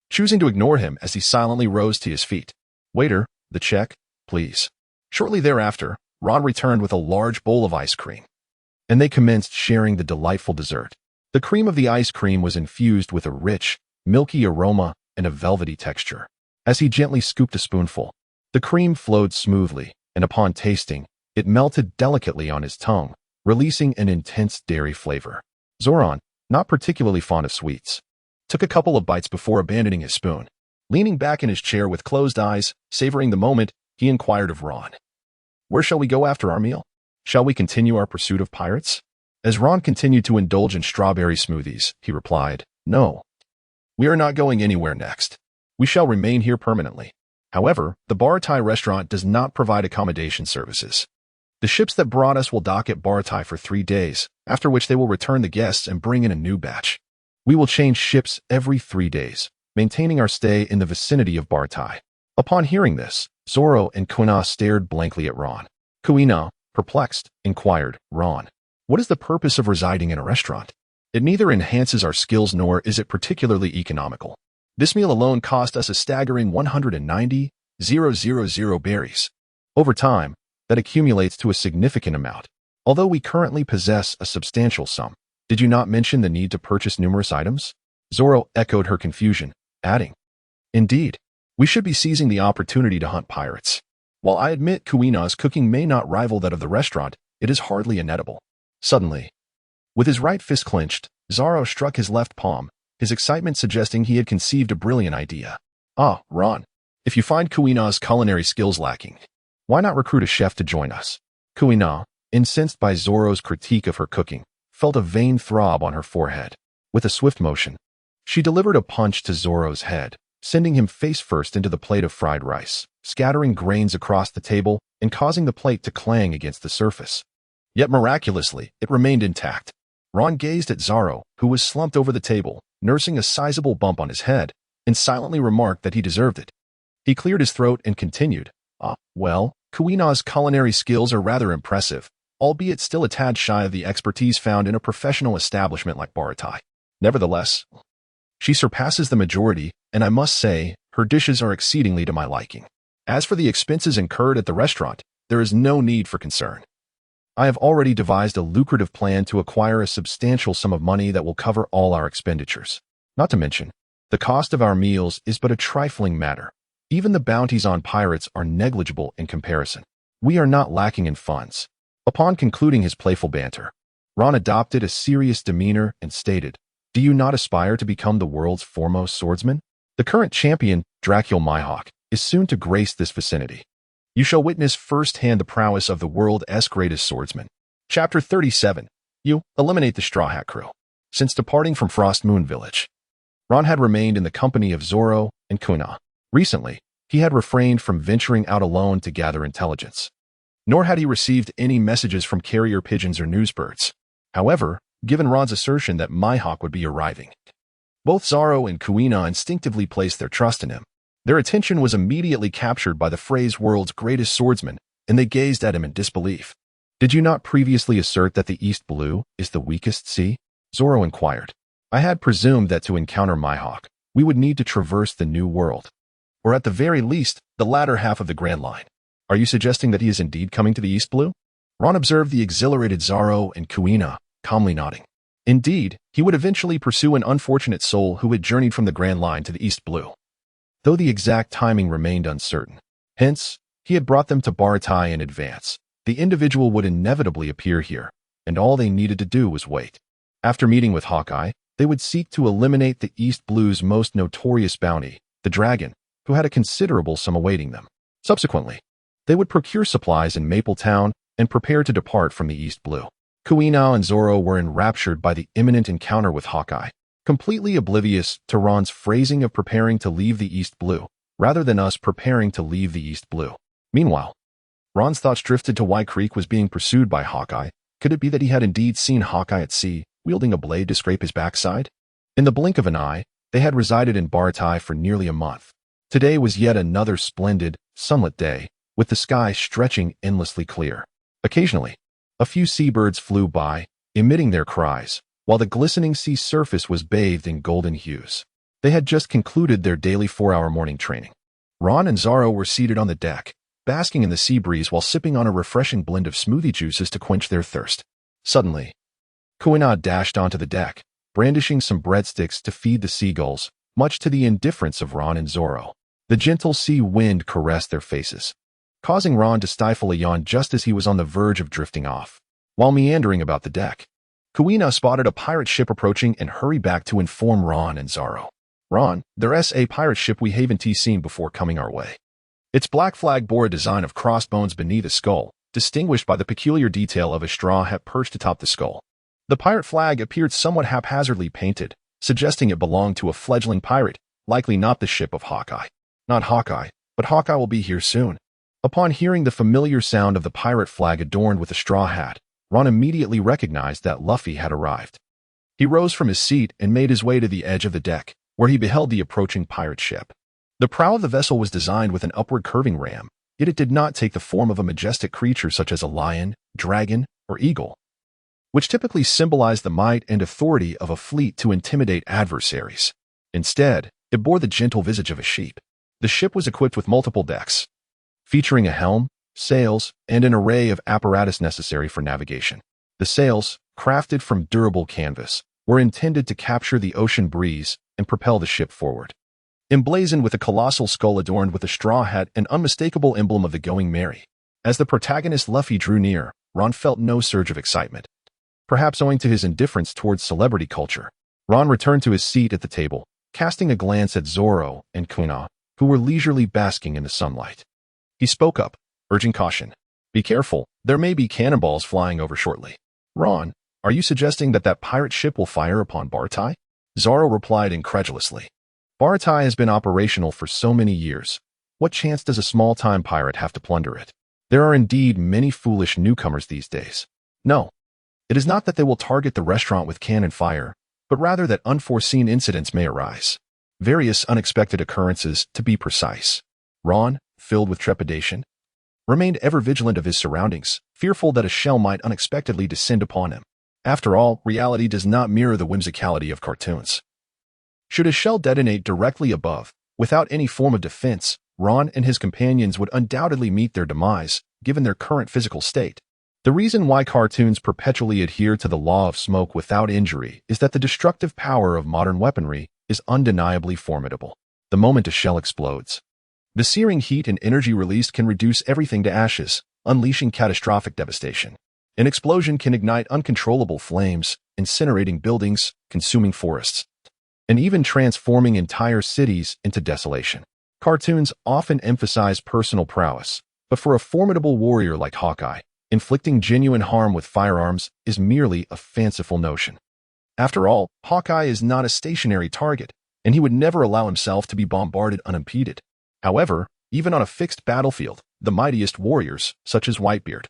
choosing to ignore him as he silently rose to his feet. Waiter, the check, please. Shortly thereafter, Ron returned with a large bowl of ice cream, and they commenced sharing the delightful dessert. The cream of the ice cream was infused with a rich, milky aroma and a velvety texture. As he gently scooped a spoonful, the cream flowed smoothly, and upon tasting, it melted delicately on his tongue, releasing an intense dairy flavor. Zoro, not particularly fond of sweets, took a couple of bites before abandoning his spoon. Leaning back in his chair with closed eyes, savoring the moment, he inquired of Ron, "Where shall we go after our meal? Shall we continue our pursuit of pirates?" As Ron continued to indulge in strawberry smoothies, he replied, "No. We are not going anywhere next. We shall remain here permanently." However, the Baratai restaurant does not provide accommodation services. The ships that brought us will dock at Baratai for 3 days, after which they will return the guests and bring in a new batch. We will change ships every 3 days, maintaining our stay in the vicinity of Baratai. Upon hearing this, Zoro and Kuina stared blankly at Ron. Kuina, perplexed, inquired, "Ron, what is the purpose of residing in a restaurant? It neither enhances our skills nor is it particularly economical. This meal alone cost us a staggering 190,000 berries. Over time, that accumulates to a significant amount. Although we currently possess a substantial sum, did you not mention the need to purchase numerous items?" Zoro echoed her confusion, adding, "Indeed, we should be seizing the opportunity to hunt pirates. While I admit Kuina's cooking may not rival that of the restaurant, it is hardly inedible." Suddenly, with his right fist clenched, Zoro struck his left palm, his excitement suggesting he had conceived a brilliant idea. "Ah, Ron, if you find Kuina's culinary skills lacking, why not recruit a chef to join us?" Kuina, incensed by Zoro's critique of her cooking, felt a vain throb on her forehead. With a swift motion, she delivered a punch to Zoro's head, sending him face first into the plate of fried rice, scattering grains across the table and causing the plate to clang against the surface. Yet miraculously, it remained intact. Ron gazed at Zoro, who was slumped over the table, nursing a sizable bump on his head, and silently remarked that he deserved it. He cleared his throat and continued, "Well, Kuina's culinary skills are rather impressive, albeit still a tad shy of the expertise found in a professional establishment like Baratai. Nevertheless, she surpasses the majority, and I must say, her dishes are exceedingly to my liking. As for the expenses incurred at the restaurant, there is no need for concern. I have already devised a lucrative plan to acquire a substantial sum of money that will cover all our expenditures. Not to mention, the cost of our meals is but a trifling matter. Even the bounties on pirates are negligible in comparison. We are not lacking in funds." Upon concluding his playful banter, Ron adopted a serious demeanor and stated, "Do you not aspire to become the world's foremost swordsman? The current champion, Dracul Mihawk, is soon to grace this vicinity. You shall witness firsthand the prowess of the world's greatest swordsman." Chapter 37. You eliminate the Straw Hat Crew. Since departing from Frost Moon Village, Ron had remained in the company of Zoro and Kuina. Recently, he had refrained from venturing out alone to gather intelligence. Nor had he received any messages from carrier pigeons or newsbirds. However, given Ron's assertion that Mihawk would be arriving, both Zoro and Kuina instinctively placed their trust in him. Their attention was immediately captured by the phrase "world's greatest swordsman," and they gazed at him in disbelief. "Did you not previously assert that the East Blue is the weakest sea?" Zoro inquired. "I had presumed that to encounter Mihawk, we would need to traverse the New World, or at the very least, the latter half of the Grand Line. Are you suggesting that he is indeed coming to the East Blue?" Ron observed the exhilarated Zoro and Kuina, calmly nodding. Indeed, he would eventually pursue an unfortunate soul who had journeyed from the Grand Line to the East Blue, though the exact timing remained uncertain. Hence, he had brought them to Baratai in advance. The individual would inevitably appear here, and all they needed to do was wait. After meeting with Hawkeye, they would seek to eliminate the East Blue's most notorious bounty, the dragon, who had a considerable sum awaiting them. Subsequently, they would procure supplies in Maple Town and prepare to depart from the East Blue. Kuina and Zoro were enraptured by the imminent encounter with Hawkeye, completely oblivious to Ron's phrasing of preparing to leave the East Blue, rather than us preparing to leave the East Blue. Meanwhile, Ron's thoughts drifted to why Creek was being pursued by Hawkeye. Could it be that he had indeed seen Hawkeye at sea, wielding a blade to scrape his backside? In the blink of an eye, they had resided in Baratai for nearly a month. Today was yet another splendid, sunlit day, with the sky stretching endlessly clear. Occasionally, a few seabirds flew by, emitting their cries, while the glistening sea surface was bathed in golden hues. They had just concluded their daily 4-hour morning training. Ron and Zoro were seated on the deck, basking in the sea breeze while sipping on a refreshing blend of smoothie juices to quench their thirst. Suddenly, Kuina dashed onto the deck, brandishing some breadsticks to feed the seagulls, much to the indifference of Ron and Zoro. The gentle sea wind caressed their faces, causing Ron to stifle a yawn just as he was on the verge of drifting off. While meandering about the deck, Kuina spotted a pirate ship approaching and hurried back to inform Ron and Zoro. Ron, there's a pirate ship we haven't seen before coming our way. Its black flag bore a design of crossbones beneath a skull, distinguished by the peculiar detail of a straw hat perched atop the skull. The pirate flag appeared somewhat haphazardly painted, suggesting it belonged to a fledgling pirate, likely not the ship of Hawkeye. Not Hawkeye, but Hawkeye will be here soon. Upon hearing the familiar sound of the pirate flag adorned with a straw hat, Ron immediately recognized that Luffy had arrived. He rose from his seat and made his way to the edge of the deck, where he beheld the approaching pirate ship. The prow of the vessel was designed with an upward curving ram, yet it did not take the form of a majestic creature such as a lion, dragon, or eagle, which typically symbolize the might and authority of a fleet to intimidate adversaries. Instead, it bore the gentle visage of a sheep. The ship was equipped with multiple decks, featuring a helm, sails, and an array of apparatus necessary for navigation. The sails, crafted from durable canvas, were intended to capture the ocean breeze and propel the ship forward. Emblazoned with a colossal skull adorned with a straw hat, an unmistakable emblem of the Going Merry. As the protagonist Luffy drew near, Ron felt no surge of excitement. Perhaps owing to his indifference towards celebrity culture, Ron returned to his seat at the table, casting a glance at Zoro and Kuina, who were leisurely basking in the sunlight. He spoke up, urging caution. Be careful, there may be cannonballs flying over shortly. Ron, are you suggesting that pirate ship will fire upon Baratai? Zoro replied incredulously. Baratai has been operational for so many years. What chance does a small-time pirate have to plunder it? There are indeed many foolish newcomers these days. No, it is not that they will target the restaurant with cannon fire, but rather that unforeseen incidents may arise. Various unexpected occurrences, to be precise. Ron, filled with trepidation, remained ever vigilant of his surroundings, fearful that a shell might unexpectedly descend upon him. After all, reality does not mirror the whimsicality of cartoons. Should a shell detonate directly above, without any form of defense, Ron and his companions would undoubtedly meet their demise, given their current physical state. The reason why cartoons perpetually adhere to the law of smoke without injury is that the destructive power of modern weaponry is undeniably formidable. The moment a shell explodes, the searing heat and energy released can reduce everything to ashes, unleashing catastrophic devastation. An explosion can ignite uncontrollable flames, incinerating buildings, consuming forests, and even transforming entire cities into desolation. Cartoons often emphasize personal prowess, but for a formidable warrior like Hawkeye, inflicting genuine harm with firearms is merely a fanciful notion. After all, Hawkeye is not a stationary target, and he would never allow himself to be bombarded unimpeded. However, even on a fixed battlefield, the mightiest warriors, such as Whitebeard,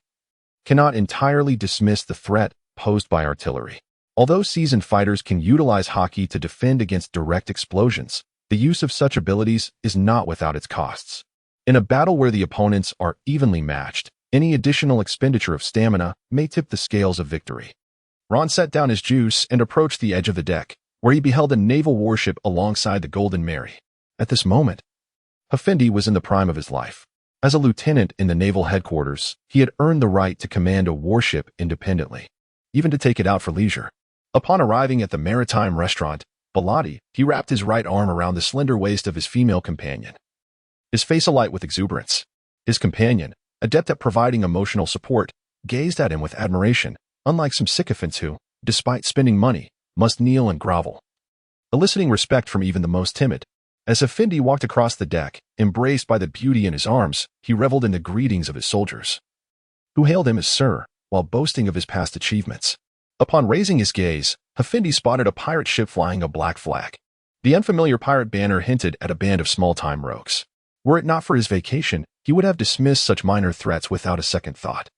cannot entirely dismiss the threat posed by artillery. Although seasoned fighters can utilize Haki to defend against direct explosions, the use of such abilities is not without its costs. In a battle where the opponents are evenly matched, any additional expenditure of stamina may tip the scales of victory. Ron set down his juice and approached the edge of the deck, where he beheld a naval warship alongside the Golden Mary. At this moment, Effendi was in the prime of his life. As a lieutenant in the naval headquarters, he had earned the right to command a warship independently, even to take it out for leisure. Upon arriving at the maritime restaurant, Baladi, he wrapped his right arm around the slender waist of his female companion, his face alight with exuberance. His companion, adept at providing emotional support, gazed at him with admiration, unlike some sycophants who, despite spending money, must kneel and grovel, eliciting respect from even the most timid. As Effendi walked across the deck, embraced by the beauty in his arms, he reveled in the greetings of his soldiers, who hailed him as Sir, while boasting of his past achievements. Upon raising his gaze, Effendi spotted a pirate ship flying a black flag. The unfamiliar pirate banner hinted at a band of small-time rogues. Were it not for his vacation, he would have dismissed such minor threats without a second thought.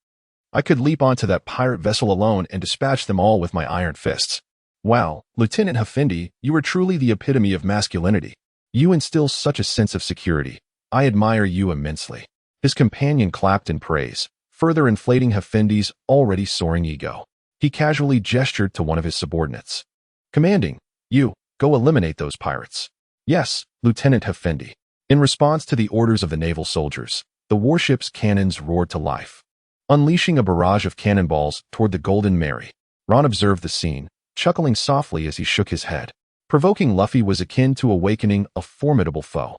I could leap onto that pirate vessel alone and dispatch them all with my iron fists. Wow, Lieutenant Effendi, you are truly the epitome of masculinity. You instill such a sense of security. I admire you immensely. His companion clapped in praise, further inflating Effendi's already soaring ego. He casually gestured to one of his subordinates, commanding, "You, go eliminate those pirates." "Yes, Lieutenant Effendi." In response to the orders of the naval soldiers, the warship's cannons roared to life, unleashing a barrage of cannonballs toward the Golden Mary. Ron observed the scene, chuckling softly as he shook his head. Provoking Luffy was akin to awakening a formidable foe.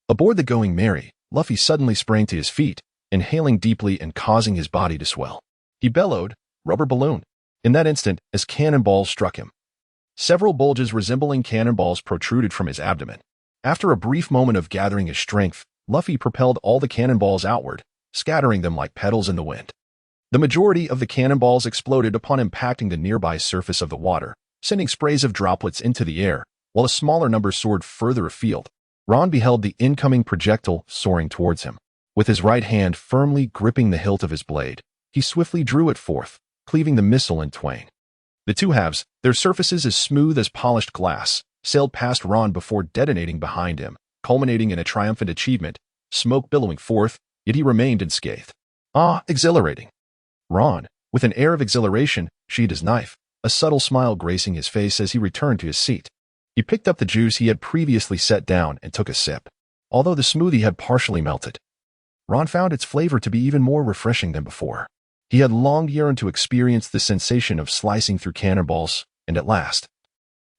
Aboard the Going Merry, Luffy suddenly sprang to his feet, inhaling deeply and causing his body to swell. He bellowed, rubber balloon. In that instant, as cannonballs struck him, several bulges resembling cannonballs protruded from his abdomen. After a brief moment of gathering his strength, Luffy propelled all the cannonballs outward, scattering them like petals in the wind. The majority of the cannonballs exploded upon impacting the nearby surface of the water, sending sprays of droplets into the air, while a smaller number soared further afield. Ron beheld the incoming projectile soaring towards him. With his right hand firmly gripping the hilt of his blade, he swiftly drew it forth, cleaving the missile in twain. The two halves, their surfaces as smooth as polished glass, sailed past Ron before detonating behind him, culminating in a triumphant achievement, smoke billowing forth, yet he remained unscathed. Ah, exhilarating! Ron, with an air of exhilaration, sheathed his knife, a subtle smile gracing his face as he returned to his seat. He picked up the juice he had previously set down and took a sip. Although the smoothie had partially melted, Ron found its flavor to be even more refreshing than before. He had long yearned to experience the sensation of slicing through cannonballs, and at last,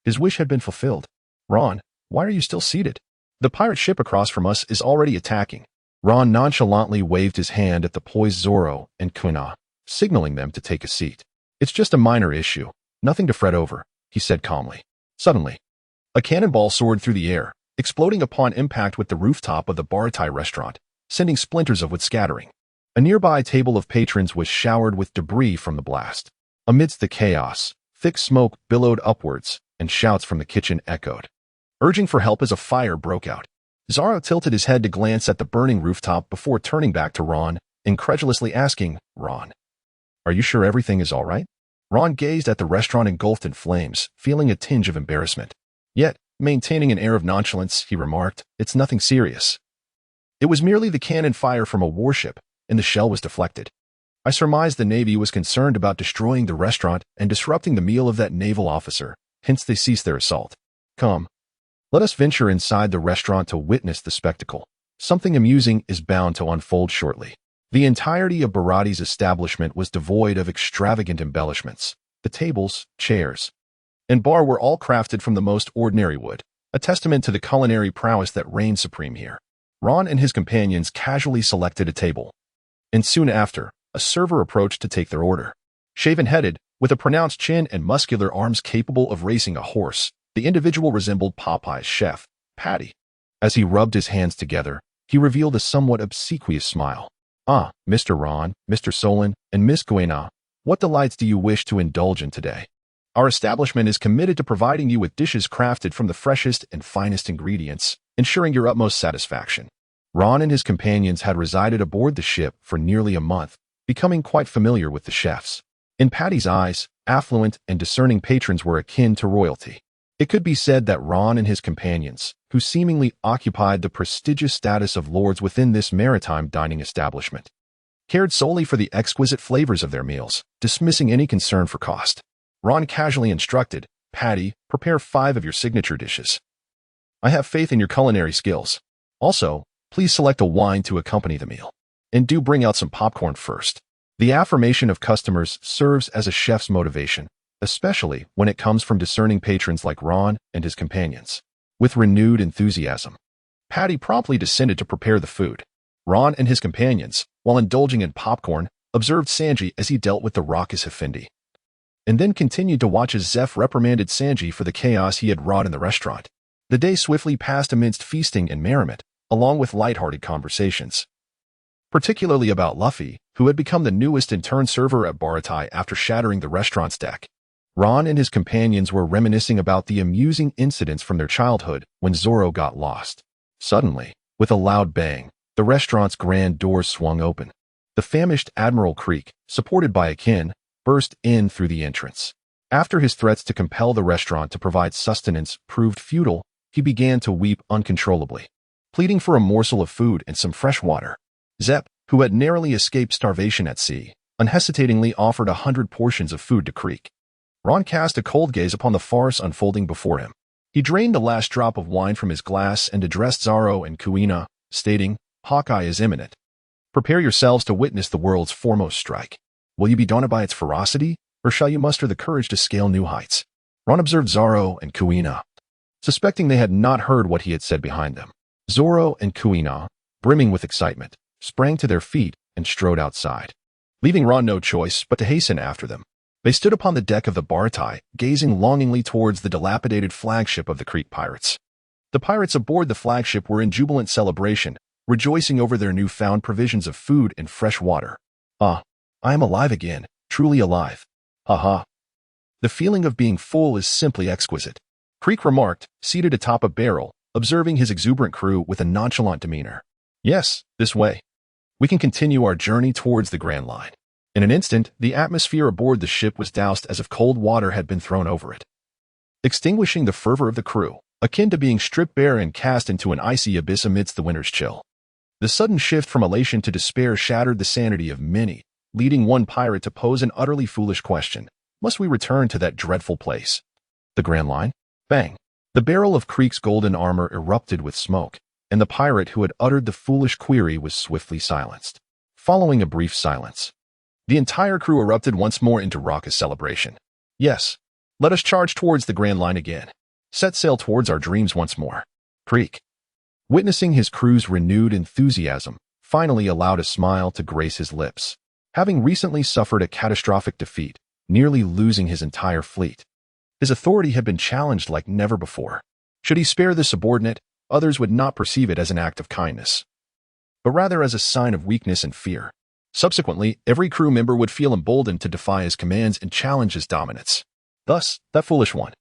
his wish had been fulfilled. Ron, why are you still seated? The pirate ship across from us is already attacking. Ron nonchalantly waved his hand at the poised Zoro and Kuina, signaling them to take a seat. It's just a minor issue, nothing to fret over, he said calmly. Suddenly, a cannonball soared through the air, exploding upon impact with the rooftop of the Baratai restaurant, sending splinters of wood scattering. A nearby table of patrons was showered with debris from the blast. Amidst the chaos, thick smoke billowed upwards, and shouts from the kitchen echoed, urging for help as a fire broke out. Zoro tilted his head to glance at the burning rooftop before turning back to Ron, incredulously asking, Ron, are you sure everything is all right? Ron gazed at the restaurant engulfed in flames, feeling a tinge of embarrassment. Yet, maintaining an air of nonchalance, he remarked, it's nothing serious. It was merely the cannon fire from a warship, and the shell was deflected. I surmised the Navy was concerned about destroying the restaurant and disrupting the meal of that naval officer, hence they ceased their assault. Come, let us venture inside the restaurant to witness the spectacle. Something amusing is bound to unfold shortly. The entirety of Barati's establishment was devoid of extravagant embellishments. The tables, chairs, and bar were all crafted from the most ordinary wood, a testament to the culinary prowess that reigned supreme here. Ron and his companions casually selected a table, and soon after, a server approached to take their order. Shaven-headed, with a pronounced chin and muscular arms capable of racing a horse, the individual resembled Popeye's chef, Patty. As he rubbed his hands together, he revealed a somewhat obsequious smile. Ah, Mr. Ron, Mr. Solon, and Miss Kuina, what delights do you wish to indulge in today? Our establishment is committed to providing you with dishes crafted from the freshest and finest ingredients, ensuring your utmost satisfaction. Ron and his companions had resided aboard the ship for nearly a month, becoming quite familiar with the chefs. In Patty's eyes, affluent and discerning patrons were akin to royalty. It could be said that Ron and his companions, who seemingly occupied the prestigious status of lords within this maritime dining establishment, cared solely for the exquisite flavors of their meals, dismissing any concern for cost. Ron casually instructed, Patty, prepare 5 of your signature dishes. I have faith in your culinary skills. Also, please select a wine to accompany the meal. And do bring out some popcorn first. The affirmation of customers serves as a chef's motivation, especially when it comes from discerning patrons like Ron and his companions. With renewed enthusiasm, Patty promptly descended to prepare the food. Ron and his companions, while indulging in popcorn, observed Sanji as he dealt with the raucous Effendi, and then continued to watch as Zeph reprimanded Sanji for the chaos he had wrought in the restaurant. The day swiftly passed amidst feasting and merriment, along with light-hearted conversations, particularly about Luffy, who had become the newest in-turn server at Baratai after shattering the restaurant's deck. Ron and his companions were reminiscing about the amusing incidents from their childhood when Zoro got lost. Suddenly, with a loud bang, the restaurant's grand doors swung open. The famished Admiral Creek, supported by Akin, burst in through the entrance. After his threats to compel the restaurant to provide sustenance proved futile, he began to weep uncontrollably, pleading for a morsel of food and some fresh water. Zep, who had narrowly escaped starvation at sea, unhesitatingly offered 100 portions of food to Creek. Ron cast a cold gaze upon the farce unfolding before him. He drained the last drop of wine from his glass and addressed Zoro and Kuina, stating, Hawkeye is imminent. Prepare yourselves to witness the world's foremost strike. Will you be daunted by its ferocity, or shall you muster the courage to scale new heights? Ron observed Zoro and Kuina, suspecting they had not heard what he had said behind them. Zoro and Kuina, brimming with excitement, sprang to their feet and strode outside, leaving Ron no choice but to hasten after them. They stood upon the deck of the Baratai, gazing longingly towards the dilapidated flagship of the Creek pirates. The pirates aboard the flagship were in jubilant celebration, rejoicing over their newfound provisions of food and fresh water. "Ah, I am alive again, truly alive. Ha. The feeling of being full is simply exquisite," Creek remarked, seated atop a barrel, observing his exuberant crew with a nonchalant demeanor. "Yes, this way. We can continue our journey towards the Grand Line." In an instant, the atmosphere aboard the ship was doused as if cold water had been thrown over it, extinguishing the fervor of the crew, akin to being stripped bare and cast into an icy abyss amidst the winter's chill. The sudden shift from elation to despair shattered the sanity of many, leading one pirate to pose an utterly foolish question. Must we return to that dreadful place? The Grand Line? Bang! The barrel of Creek's golden armor erupted with smoke, and the pirate who had uttered the foolish query was swiftly silenced. Following a brief silence, the entire crew erupted once more into raucous celebration. "Yes, let us charge towards the Grand Line again. Set sail towards our dreams once more." Creek, witnessing his crew's renewed enthusiasm, finally allowed a smile to grace his lips. Having recently suffered a catastrophic defeat, nearly losing his entire fleet, his authority had been challenged like never before. Should he spare the subordinate, others would not perceive it as an act of kindness, but rather as a sign of weakness and fear. Subsequently, every crew member would feel emboldened to defy his commands and challenge his dominance. Thus, that foolish one,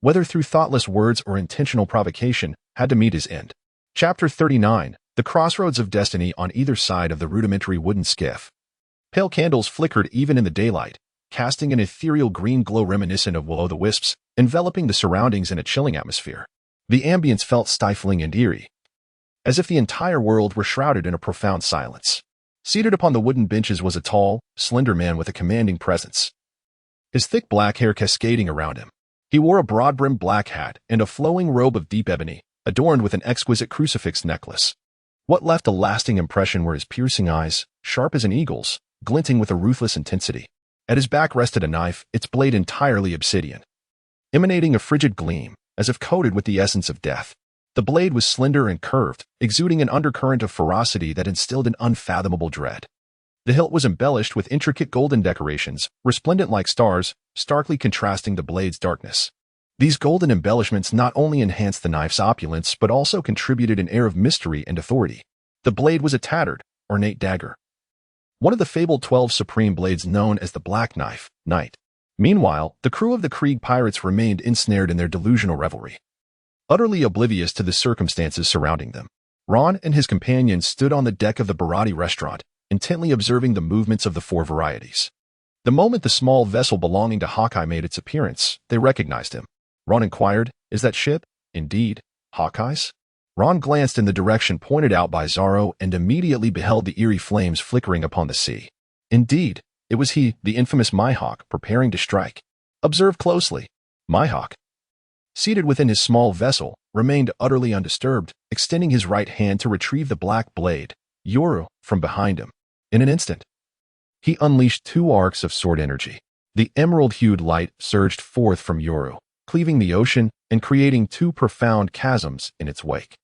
whether through thoughtless words or intentional provocation, had to meet his end. Chapter 39. The Crossroads of Destiny on either side of the rudimentary wooden skiff. Pale candles flickered even in the daylight, casting an ethereal green glow reminiscent of will-o'-the-wisps, enveloping the surroundings in a chilling atmosphere. The ambience felt stifling and eerie, as if the entire world were shrouded in a profound silence. Seated upon the wooden benches was a tall, slender man with a commanding presence, his thick black hair cascading around him. He wore a broad-brimmed black hat and a flowing robe of deep ebony, adorned with an exquisite crucifix necklace. What left a lasting impression were his piercing eyes, sharp as an eagle's, glinting with a ruthless intensity. At his back rested a knife, its blade entirely obsidian, emanating a frigid gleam, as if coated with the essence of death. The blade was slender and curved, exuding an undercurrent of ferocity that instilled an unfathomable dread. The hilt was embellished with intricate golden decorations, resplendent like stars, starkly contrasting the blade's darkness. These golden embellishments not only enhanced the knife's opulence but also contributed an air of mystery and authority. The blade was a tattered, ornate dagger, one of the fabled 12 supreme blades known as the Black Knight. Meanwhile, the crew of the Krieg pirates remained ensnared in their delusional revelry, utterly oblivious to the circumstances surrounding them. Ron and his companions stood on the deck of the Barati restaurant, intently observing the movements of the four varieties. The moment the small vessel belonging to Hawkeye made its appearance, they recognized him. Ron inquired, "Is that ship, indeed, Hawkeye's?" Ron glanced in the direction pointed out by Zoro and immediately beheld the eerie flames flickering upon the sea. Indeed, it was he, the infamous Mihawk, preparing to strike. Observe closely. Mihawk, seated within his small vessel, remained utterly undisturbed, extending his right hand to retrieve the black blade, Yoru, from behind him. In an instant, he unleashed 2 arcs of sword energy. The emerald-hued light surged forth from Yoru, cleaving the ocean and creating 2 profound chasms in its wake.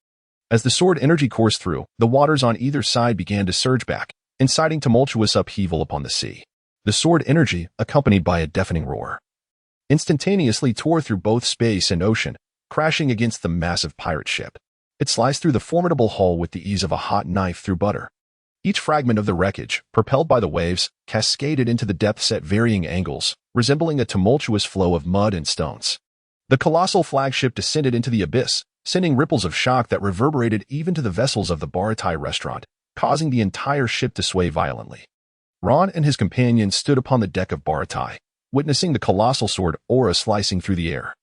As the sword energy coursed through, the waters on either side began to surge back, inciting tumultuous upheaval upon the sea. The sword energy, accompanied by a deafening roar, instantaneously tore through both space and ocean, crashing against the massive pirate ship. It sliced through the formidable hull with the ease of a hot knife through butter. Each fragment of the wreckage, propelled by the waves, cascaded into the depths at varying angles, resembling a tumultuous flow of mud and stones. The colossal flagship descended into the abyss, sending ripples of shock that reverberated even to the vessels of the Baratai restaurant, causing the entire ship to sway violently. Ron and his companions stood upon the deck of Baratai, witnessing the colossal sword aura slicing through the air,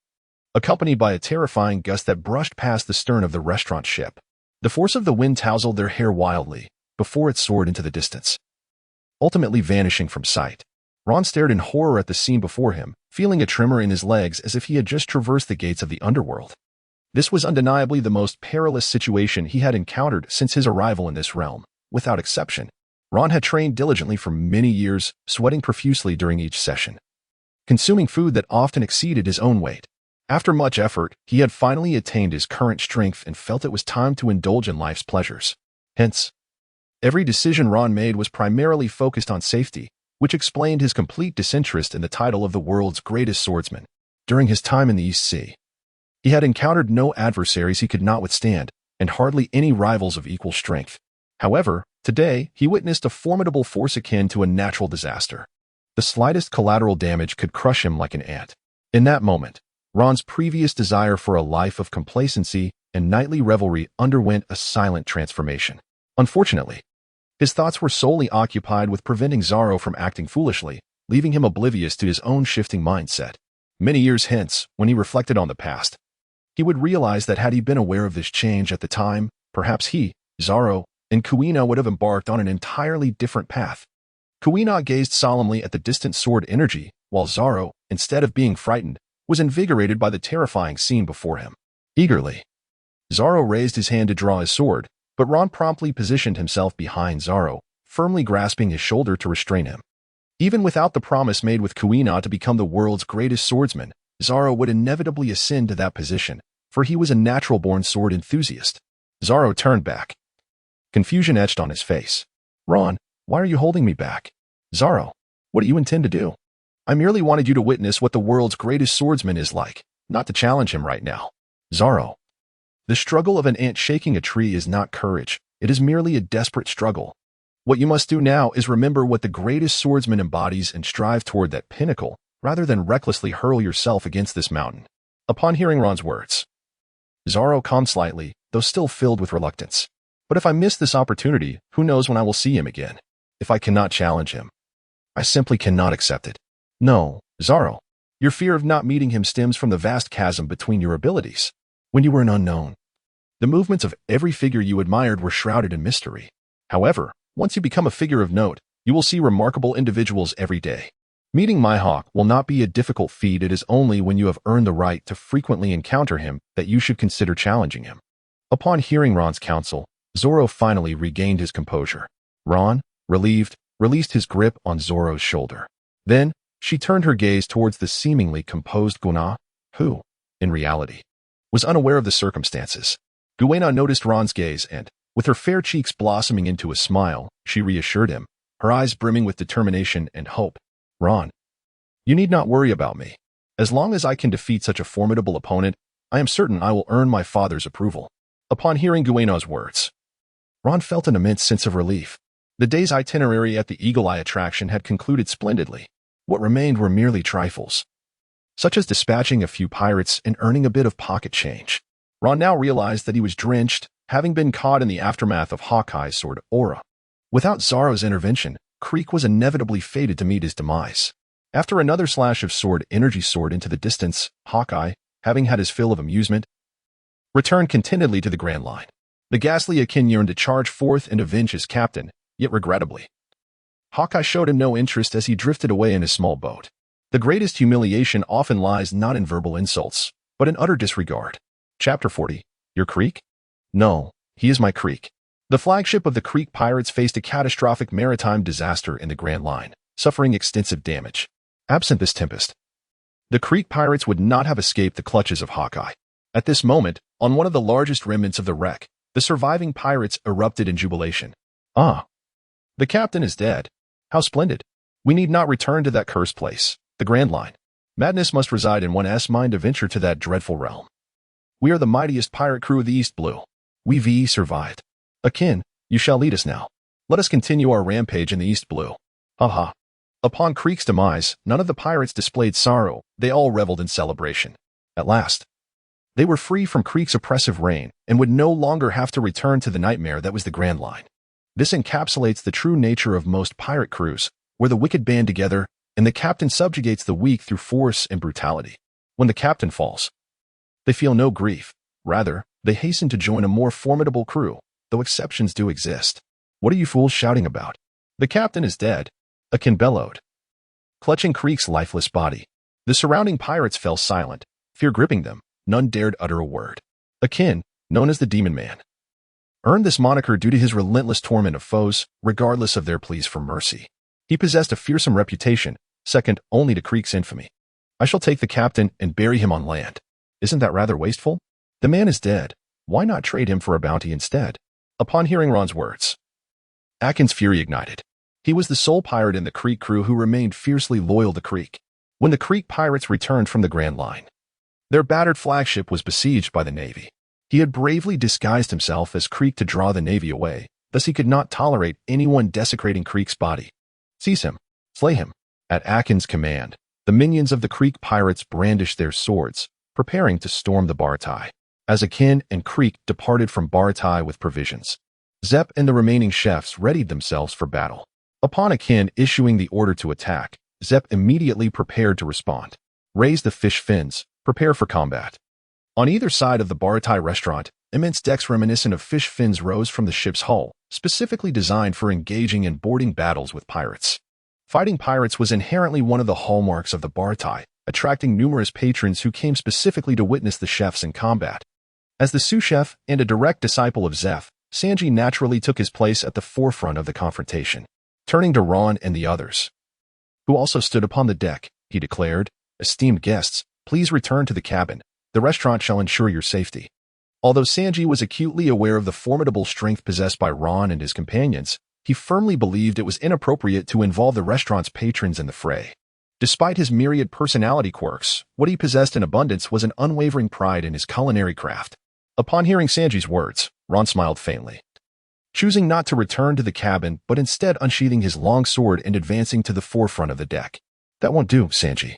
accompanied by a terrifying gust that brushed past the stern of the restaurant ship. The force of the wind tousled their hair wildly, before it soared into the distance, ultimately vanishing from sight. Ron stared in horror at the scene before him, feeling a tremor in his legs as if he had just traversed the gates of the underworld. This was undeniably the most perilous situation he had encountered since his arrival in this realm. Without exception, Ron had trained diligently for many years, sweating profusely during each session, consuming food that often exceeded his own weight. After much effort, he had finally attained his current strength and felt it was time to indulge in life's pleasures. Hence, Every decision Ron made was primarily focused on safety, which explained his complete disinterest in the title of the world's greatest swordsman. During his time in the East Sea, he had encountered no adversaries he could not withstand, and hardly any rivals of equal strength. However, today, he witnessed a formidable force akin to a natural disaster. The slightest collateral damage could crush him like an ant. In that moment, Ron's previous desire for a life of complacency and nightly revelry underwent a silent transformation. Unfortunately, his thoughts were solely occupied with preventing Zoro from acting foolishly, leaving him oblivious to his own shifting mindset. Many years hence, when he reflected on the past, he would realize that had he been aware of this change at the time, perhaps he, Zoro, and Kuina would have embarked on an entirely different path. Kuina gazed solemnly at the distant sword energy, while Zoro, instead of being frightened, was invigorated by the terrifying scene before him. Eagerly, Zoro raised his hand to draw his sword, but Ron promptly positioned himself behind Zoro, firmly grasping his shoulder to restrain him. Even without the promise made with Kuina to become the world's greatest swordsman, Zoro would inevitably ascend to that position, for he was a natural-born sword enthusiast. Zoro turned back. Confusion etched on his face. "Ron, why are you holding me back?" "Zoro, what do you intend to do?" "I merely wanted you to witness what the world's greatest swordsman is like, not to challenge him right now." "Zoro, the struggle of an ant shaking a tree is not courage, it is merely a desperate struggle. What you must do now is remember what the greatest swordsman embodies and strive toward that pinnacle, rather than recklessly hurl yourself against this mountain." Upon hearing Ron's words, Zoro calmed slightly, though still filled with reluctance. "But if I miss this opportunity, who knows when I will see him again? If I cannot challenge him, I simply cannot accept it." "No, Zoro. Your fear of not meeting him stems from the vast chasm between your abilities. When you were an unknown, the movements of every figure you admired were shrouded in mystery. However, once you become a figure of note, you will see remarkable individuals every day. Meeting Mihawk will not be a difficult feat. It is only when you have earned the right to frequently encounter him that you should consider challenging him." Upon hearing Ron's counsel, Zoro finally regained his composure. Ron, relieved, released his grip on Zoro's shoulder. Then, she turned her gaze towards the seemingly composed Kuina, who, in reality, was unaware of the circumstances. Kuina noticed Ron's gaze and, with her fair cheeks blossoming into a smile, she reassured him, her eyes brimming with determination and hope. "Ron, you need not worry about me. As long as I can defeat such a formidable opponent, I am certain I will earn my father's approval." Upon hearing Kuina's words, Ron felt an immense sense of relief. The day's itinerary at the Eagle Eye attraction had concluded splendidly. What remained were merely trifles, such as dispatching a few pirates and earning a bit of pocket change. Ron now realized that he was drenched, having been caught in the aftermath of Hawkeye's sword aura. Without Zoro's intervention, Creek was inevitably fated to meet his demise. After another slash of sword energy soared into the distance, Hawkeye, having had his fill of amusement, returned contentedly to the Grand Line. The ghastly Akin yearned to charge forth and avenge his captain, yet regrettably, Hawkeye showed him no interest as he drifted away in his small boat. The greatest humiliation often lies not in verbal insults, but in utter disregard. Chapter 40. Your Creek? No, he is my Creek. The flagship of the Creek Pirates faced a catastrophic maritime disaster in the Grand Line, suffering extensive damage. Absent this tempest, the Creek Pirates would not have escaped the clutches of Hawkeye. At this moment, on one of the largest remnants of the wreck, the surviving pirates erupted in jubilation. "Ah, the captain is dead. How splendid. We need not return to that cursed place, the Grand Line. Madness must reside in one's mind to venture to that dreadful realm. We are the mightiest pirate crew of the East Blue. We survived. Akin, you shall lead us now. Let us continue our rampage in the East Blue." Ha. Upon Creek's demise, none of the pirates displayed sorrow. They all reveled in celebration. At last, they were free from Creek's oppressive reign and would no longer have to return to the nightmare that was the Grand Line. This encapsulates the true nature of most pirate crews, where the wicked band together and the captain subjugates the weak through force and brutality. When the captain falls, they feel no grief. Rather, they hasten to join a more formidable crew, though exceptions do exist. "What are you fools shouting about? The captain is dead," Akin bellowed, clutching Creek's lifeless body. The surrounding pirates fell silent, fear gripping them. None dared utter a word. Akin, known as the Demon Man, earned this moniker due to his relentless torment of foes, regardless of their pleas for mercy. He possessed a fearsome reputation, second only to Creek's infamy. "I shall take the captain and bury him on land. Isn't that rather wasteful? The man is dead. Why not trade him for a bounty instead?" Upon hearing Ron's words, Akin's fury ignited. He was the sole pirate in the Creek crew who remained fiercely loyal to Creek. When the Creek pirates returned from the Grand Line, their battered flagship was besieged by the Navy. He had bravely disguised himself as Creek to draw the Navy away, thus he could not tolerate anyone desecrating Creek's body. Seize him. Slay him. At Akin's command, the minions of the Creek pirates brandished their swords, preparing to storm the Baratai. As Akin and Creek departed from Baratai with provisions, Zep and the remaining chefs readied themselves for battle. Upon Akin issuing the order to attack, Zep immediately prepared to respond. Raise the fish fins. Prepare for combat. On either side of the Baratai restaurant, immense decks reminiscent of fish fins rose from the ship's hull, specifically designed for engaging in boarding battles with pirates. Fighting pirates was inherently one of the hallmarks of the Baratai, attracting numerous patrons who came specifically to witness the chefs in combat. As the sous chef and a direct disciple of Zeph, Sanji naturally took his place at the forefront of the confrontation. Turning to Ron and the others, who also stood upon the deck, he declared, "Esteemed guests, please return to the cabin. The restaurant shall ensure your safety." Although Sanji was acutely aware of the formidable strength possessed by Ron and his companions, he firmly believed it was inappropriate to involve the restaurant's patrons in the fray. Despite his myriad personality quirks, what he possessed in abundance was an unwavering pride in his culinary craft. Upon hearing Sanji's words, Ron smiled faintly. Choosing not to return to the cabin, but instead unsheathing his long sword and advancing to the forefront of the deck. "That won't do, Sanji.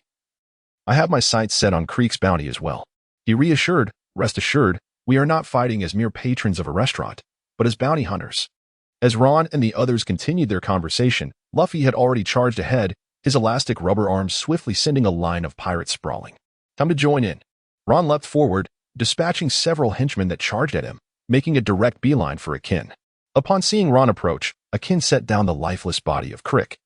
I have my sights set on Creek's bounty as well." He reassured, "Rest assured, we are not fighting as mere patrons of a restaurant, but as bounty hunters." As Ron and the others continued their conversation, Luffy had already charged ahead, his elastic rubber arms swiftly sending a line of pirates sprawling. "Time to join in." Ron leapt forward, dispatching several henchmen that charged at him, making a direct beeline for Akin. Upon seeing Ron approach, Akin set down the lifeless body of Crick,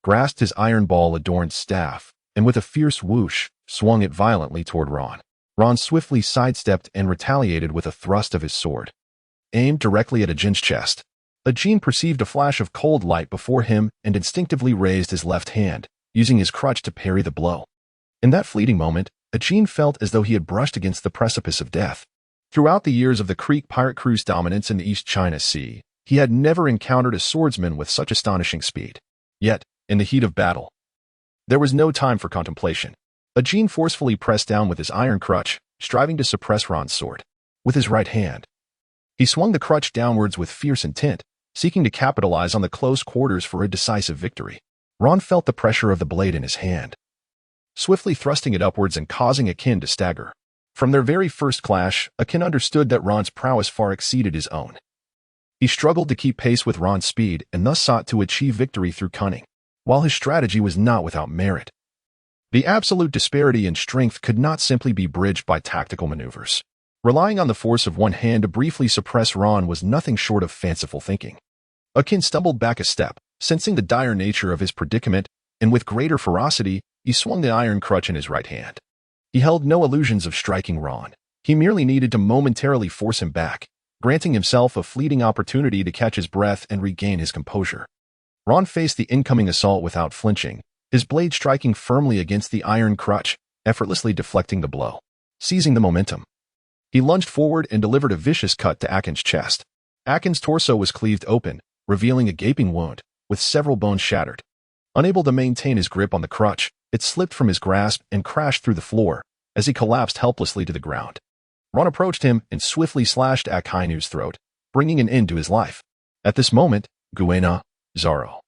grasped his iron ball-adorned staff, and with a fierce whoosh, swung it violently toward Ron. Ron swiftly sidestepped and retaliated with a thrust of his sword, aimed directly at Ajin's chest. Ajin perceived a flash of cold light before him and instinctively raised his left hand, using his crutch to parry the blow. In that fleeting moment, Ajin felt as though he had brushed against the precipice of death. Throughout the years of the Creek pirate crew's dominance in the East China Sea, he had never encountered a swordsman with such astonishing speed. Yet, in the heat of battle, there was no time for contemplation. Ajin forcefully pressed down with his iron crutch, striving to suppress Ron's sword. With his right hand, he swung the crutch downwards with fierce intent, seeking to capitalize on the close quarters for a decisive victory. Ron felt the pressure of the blade in his hand, swiftly thrusting it upwards and causing Akin to stagger. From their very first clash, Akin understood that Ron's prowess far exceeded his own. He struggled to keep pace with Ron's speed and thus sought to achieve victory through cunning, while his strategy was not without merit. The absolute disparity in strength could not simply be bridged by tactical maneuvers. Relying on the force of one hand to briefly suppress Ron was nothing short of fanciful thinking. Akin stumbled back a step, sensing the dire nature of his predicament, and with greater ferocity, he swung the iron crutch in his right hand. He held no illusions of striking Ron. He merely needed to momentarily force him back, granting himself a fleeting opportunity to catch his breath and regain his composure. Ron faced the incoming assault without flinching, his blade striking firmly against the iron crutch, effortlessly deflecting the blow. Seizing the momentum, he lunged forward and delivered a vicious cut to Akin's chest. Akin's torso was cleaved open, revealing a gaping wound, with several bones shattered. Unable to maintain his grip on the crutch, it slipped from his grasp and crashed through the floor, as he collapsed helplessly to the ground. Ron approached him and swiftly slashed Akainu's throat, bringing an end to his life. At this moment, Kuina, Zoro,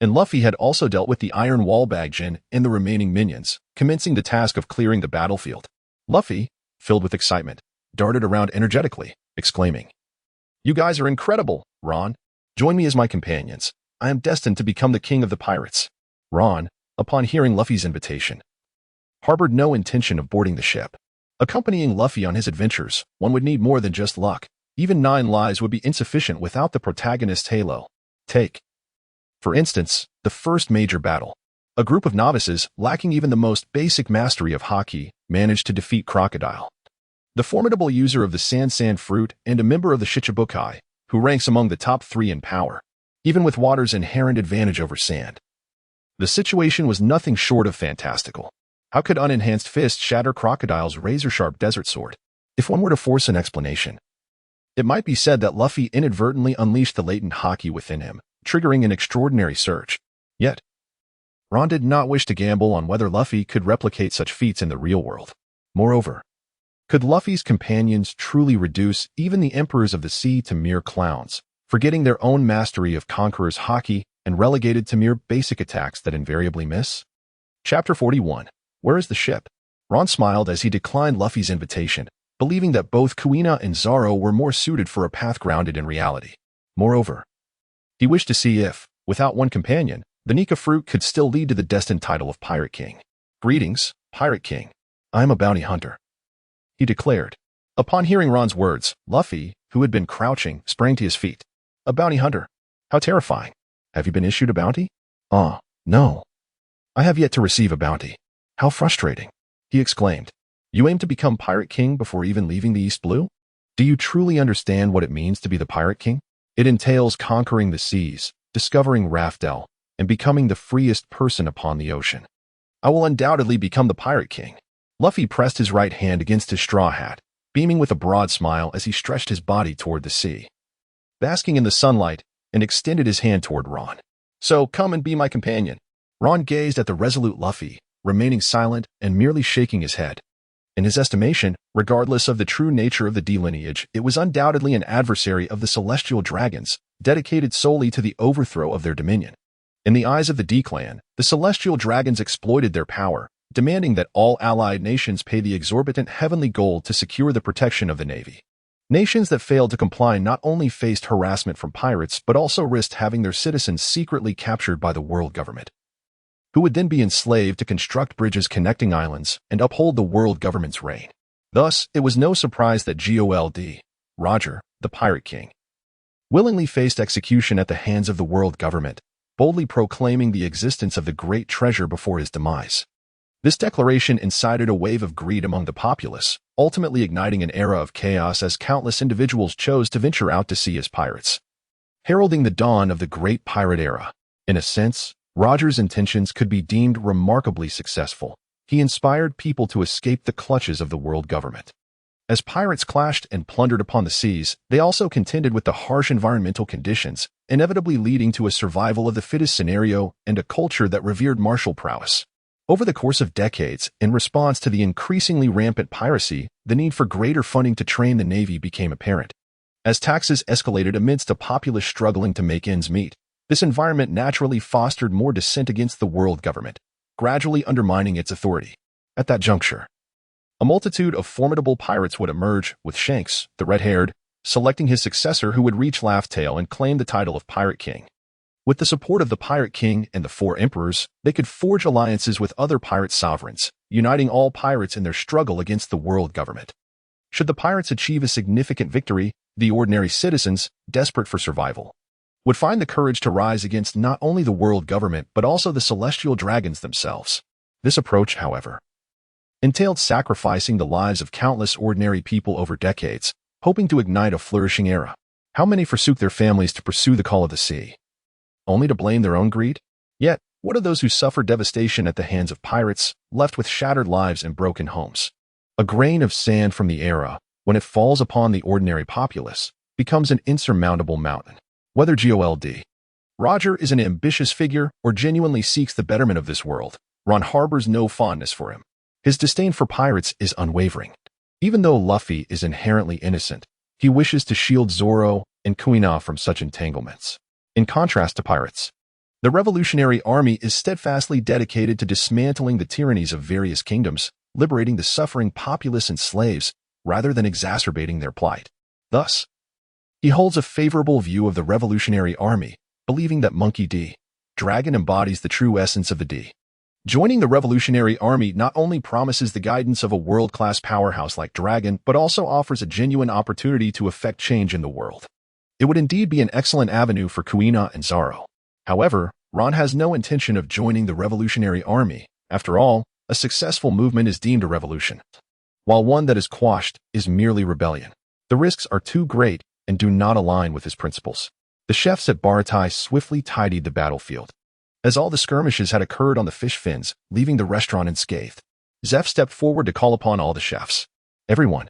and Luffy had also dealt with the Iron Wall Bagjin and the remaining minions, commencing the task of clearing the battlefield. Luffy, filled with excitement, darted around energetically, exclaiming, "You guys are incredible, Ron. Join me as my companions. I am destined to become the king of the pirates." Ron, upon hearing Luffy's invitation, harbored no intention of boarding the ship. Accompanying Luffy on his adventures, one would need more than just luck. Even 9 lives would be insufficient without the protagonist's halo. Take, for instance, the first major battle. A group of novices, lacking even the most basic mastery of haki, managed to defeat Crocodile, the formidable user of the Sand fruit and a member of the Shichibukai, who ranks among the top 3 in power, even with water's inherent advantage over sand. The situation was nothing short of fantastical. How could unenhanced fists shatter Crocodile's razor-sharp desert sword? If one were to force an explanation, It might be said that Luffy inadvertently unleashed the latent haki within him, triggering an extraordinary surge. Yet, Ron did not wish to gamble on whether Luffy could replicate such feats in the real world. Moreover, could Luffy's companions truly reduce even the Emperors of the Sea to mere clowns, forgetting their own mastery of Conqueror's haki and relegated to mere basic attacks that invariably miss? Chapter 41. Where is the ship? Ron smiled as he declined Luffy's invitation, believing that both Kuina and Zoro were more suited for a path grounded in reality. Moreover, he wished to see if, without one companion, the Nika fruit could still lead to the destined title of Pirate King. Greetings, Pirate King. I am a bounty hunter, he declared. Upon hearing Ron's words, Luffy, who had been crouching, sprang to his feet. A bounty hunter? How terrifying. Have you been issued a bounty? No. I have yet to receive a bounty. How frustrating, he exclaimed. You aim to become Pirate King before even leaving the East Blue? Do you truly understand what it means to be the Pirate King? It entails conquering the seas, discovering Raftel, and becoming the freest person upon the ocean. I will undoubtedly become the Pirate King. Luffy pressed his right hand against his straw hat, beaming with a broad smile as he stretched his body toward the sea. Basking in the sunlight, and extended his hand toward Ron. So come and be my companion. Ron gazed at the resolute Luffy, remaining silent and merely shaking his head. In his estimation, regardless of the true nature of the D lineage, it was undoubtedly an adversary of the celestial dragons, dedicated solely to the overthrow of their dominion. In the eyes of the D clan, the celestial dragons exploited their power, demanding that all allied nations pay the exorbitant heavenly gold to secure the protection of the navy. Nations that failed to comply not only faced harassment from pirates but also risked having their citizens secretly captured by the world government, who would then be enslaved to construct bridges connecting islands and uphold the world government's reign. Thus, it was no surprise that Gold, Roger, the Pirate King, willingly faced execution at the hands of the world government, boldly proclaiming the existence of the great treasure before his demise. This declaration incited a wave of greed among the populace, ultimately igniting an era of chaos as countless individuals chose to venture out to sea as pirates, heralding the dawn of the great pirate era. In a sense, Roger's intentions could be deemed remarkably successful. He inspired people to escape the clutches of the world government. As pirates clashed and plundered upon the seas, they also contended with the harsh environmental conditions, inevitably leading to a survival of the fittest scenario and a culture that revered martial prowess. Over the course of decades, in response to the increasingly rampant piracy, the need for greater funding to train the Navy became apparent. As taxes escalated amidst a populace struggling to make ends meet, this environment naturally fostered more dissent against the world government, gradually undermining its authority. At that juncture, a multitude of formidable pirates would emerge, with Shanks, the red-haired, selecting his successor who would reach Laugh Tale and claim the title of Pirate King. With the support of the Pirate King and the four emperors, they could forge alliances with other pirate sovereigns, uniting all pirates in their struggle against the world government. Should the pirates achieve a significant victory, the ordinary citizens, desperate for survival, would find the courage to rise against not only the world government but also the celestial dragons themselves. This approach, however, entailed sacrificing the lives of countless ordinary people over decades, hoping to ignite a flourishing era. How many forsook their families to pursue the call of the sea, only to blame their own greed? Yet, what of those who suffered devastation at the hands of pirates, left with shattered lives and broken homes? A grain of sand from the era, when it falls upon the ordinary populace, becomes an insurmountable mountain. Whether Gold, Roger is an ambitious figure or genuinely seeks the betterment of this world, Ron harbors no fondness for him. His disdain for pirates is unwavering. Even though Luffy is inherently innocent, he wishes to shield Zoro and Kuina from such entanglements. In contrast to pirates, the Revolutionary Army is steadfastly dedicated to dismantling the tyrannies of various kingdoms, liberating the suffering populace and slaves, rather than exacerbating their plight. Thus, he holds a favorable view of the Revolutionary Army, believing that Monkey D. Dragon embodies the true essence of the D. Joining the Revolutionary Army not only promises the guidance of a world-class powerhouse like Dragon, but also offers a genuine opportunity to effect change in the world. It would indeed be an excellent avenue for Kuina and Zoro. However, Ron has no intention of joining the Revolutionary Army. After all, a successful movement is deemed a revolution, while one that is quashed is merely rebellion. The risks are too great and do not align with his principles. The chefs at Baratai swiftly tidied the battlefield. As all the skirmishes had occurred on the fish fins, leaving the restaurant unscathed, Zeph stepped forward to call upon all the chefs. Everyone,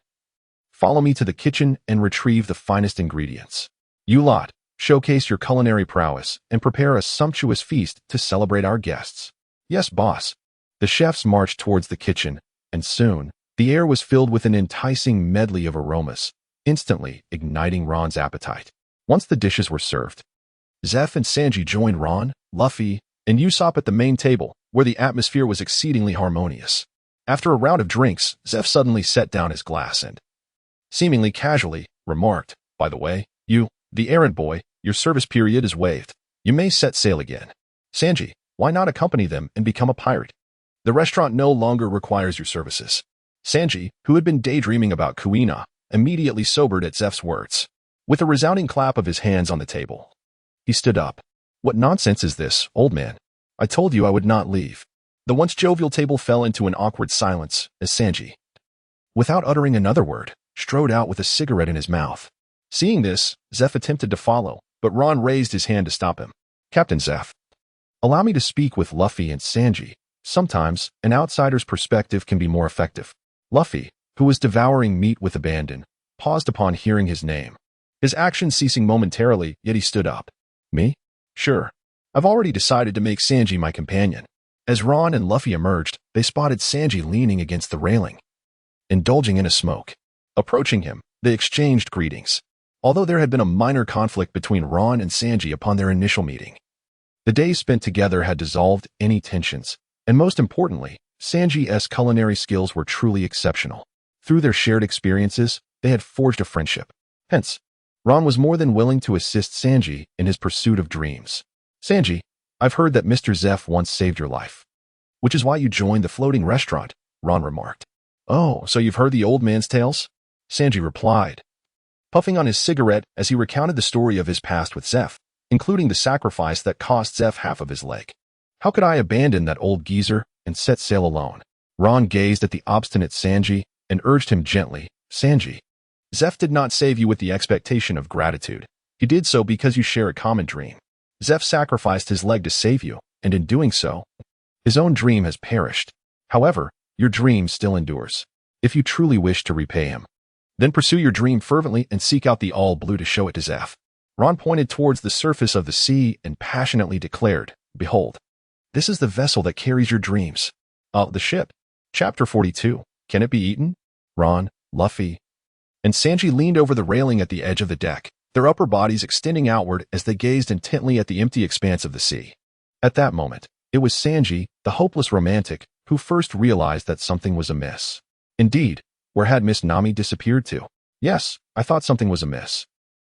Follow me to the kitchen and retrieve the finest ingredients. You lot, showcase your culinary prowess and prepare a sumptuous feast to celebrate our guests. Yes, boss. The chefs marched towards the kitchen, and soon, the air was filled with an enticing medley of aromas, instantly igniting Ron's appetite. Once the dishes were served, Zeph and Sanji joined Ron, Luffy, and Usopp at the main table, where the atmosphere was exceedingly harmonious. After a round of drinks, Zeph suddenly set down his glass and, seemingly casually, remarked, "By the way, you, the errand boy, your service period is waived. You may set sail again. Sanji, why not accompany them and become a pirate? The restaurant no longer requires your services." Sanji, who had been daydreaming about Kuina, immediately sobered at Zeph's words. With a resounding clap of his hands on the table, he stood up. "What nonsense is this, old man? I told you I would not leave." The once jovial table fell into an awkward silence as Sanji, without uttering another word, strode out with a cigarette in his mouth. Seeing this, Zeph attempted to follow, but Ron raised his hand to stop him. "Captain Zeph, allow me to speak with Luffy and Sanji. Sometimes, an outsider's perspective can be more effective." Luffy, who was devouring meat with abandon, paused upon hearing his name. His action ceasing momentarily, yet he stood up. "Me? Sure. I've already decided to make Sanji my companion." As Ron and Luffy emerged, they spotted Sanji leaning against the railing, indulging in a smoke. Approaching him, they exchanged greetings. Although there had been a minor conflict between Ron and Sanji upon their initial meeting, the days spent together had dissolved any tensions, and most importantly, Sanji's culinary skills were truly exceptional. Through their shared experiences, they had forged a friendship. Hence, Ron was more than willing to assist Sanji in his pursuit of dreams. "Sanji, I've heard that Mr. Zeph once saved your life, which is why you joined the floating restaurant," Ron remarked. "Oh, so you've heard the old man's tales?" Sanji replied, puffing on his cigarette as he recounted the story of his past with Zeph, including the sacrifice that cost Zeph half of his leg. "How could I abandon that old geezer and set sail alone?" Ron gazed at the obstinate Sanji and urged him gently, "Sanji, Zeph did not save you with the expectation of gratitude. He did so because you share a common dream. Zeph sacrificed his leg to save you, and in doing so, his own dream has perished. However, your dream still endures. If you truly wish to repay him, then pursue your dream fervently and seek out the all blue to show it to Zeph." Ron pointed towards the surface of the sea and passionately declared, "Behold, this is the vessel that carries your dreams." The ship. Chapter 42. Can it be eaten? Ron, Luffy, and Sanji leaned over the railing at the edge of the deck, their upper bodies extending outward as they gazed intently at the empty expanse of the sea. At that moment, it was Sanji, the hopeless romantic, who first realized that something was amiss. Indeed, where had Miss Nami disappeared to? Yes, I thought something was amiss.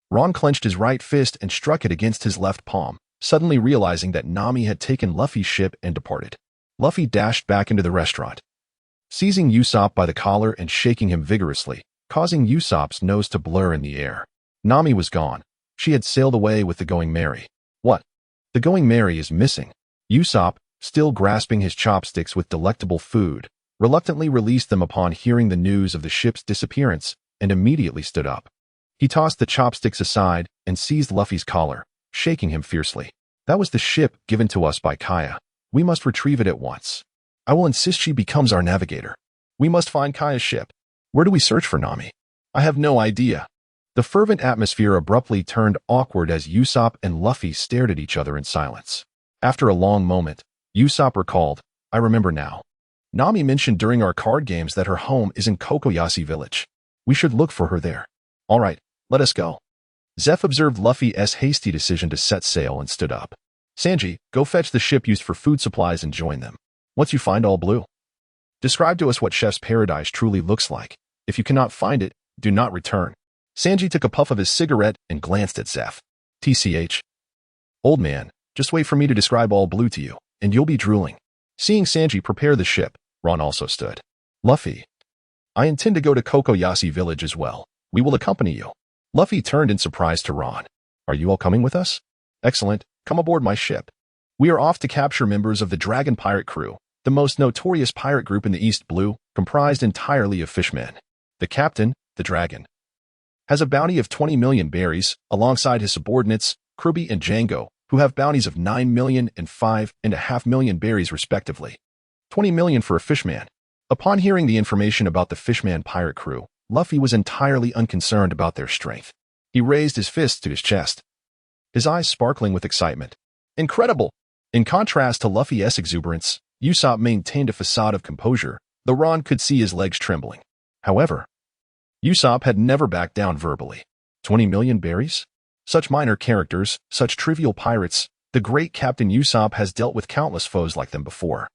Ron clenched his right fist and struck it against his left palm, suddenly realizing that Nami had taken Luffy's ship and departed. Luffy dashed back into the restaurant, seizing Usopp by the collar and shaking him vigorously, causing Usopp's nose to blur in the air. Nami was gone. She had sailed away with the Going Merry. What? The Going Merry is missing. Usopp, still grasping his chopsticks with delectable food, reluctantly released them upon hearing the news of the ship's disappearance and immediately stood up. He tossed the chopsticks aside and seized Luffy's collar, shaking him fiercely. "That was the ship given to us by Kaya. We must retrieve it at once. I will insist she becomes our navigator. We must find Kaya's ship. Where do we search for Nami? I have no idea." The fervent atmosphere abruptly turned awkward as Usopp and Luffy stared at each other in silence. After a long moment, Usopp recalled, "I remember now. Nami mentioned during our card games that her home is in Kokoyashi village. We should look for her there. All right, let us go." Zeph observed Luffy's hasty decision to set sail and stood up. "Sanji, go fetch the ship used for food supplies and join them. Once you find All Blue, describe to us what Chef's Paradise truly looks like. If you cannot find it, do not return." Sanji took a puff of his cigarette and glanced at Zeph. "TCH. Old man, just wait for me to describe All Blue to you, and you'll be drooling." Seeing Sanji prepare the ship, Ron also stood. "Luffy, I intend to go to Kokoyashi village as well. We will accompany you." Luffy turned in surprise to Ron. "Are you all coming with us? Excellent, come aboard my ship. We are off to capture members of the Dragon Pirate crew, the most notorious pirate group in the East Blue, comprised entirely of fishmen. The captain, the dragon, has a bounty of 20 million berries, alongside his subordinates, Kirby and Django, who have bounties of 9 million and 5.5 million berries respectively. 20 million for a fishman." Upon hearing the information about the fishman pirate crew, Luffy was entirely unconcerned about their strength. He raised his fist to his chest, his eyes sparkling with excitement. Incredible! In contrast to Luffy's exuberance, Usopp maintained a facade of composure, though Ron could see his legs trembling. However, Usopp had never backed down verbally. 20 million berries? Such minor characters, such trivial pirates, the great Captain Usopp has dealt with countless foes like them before.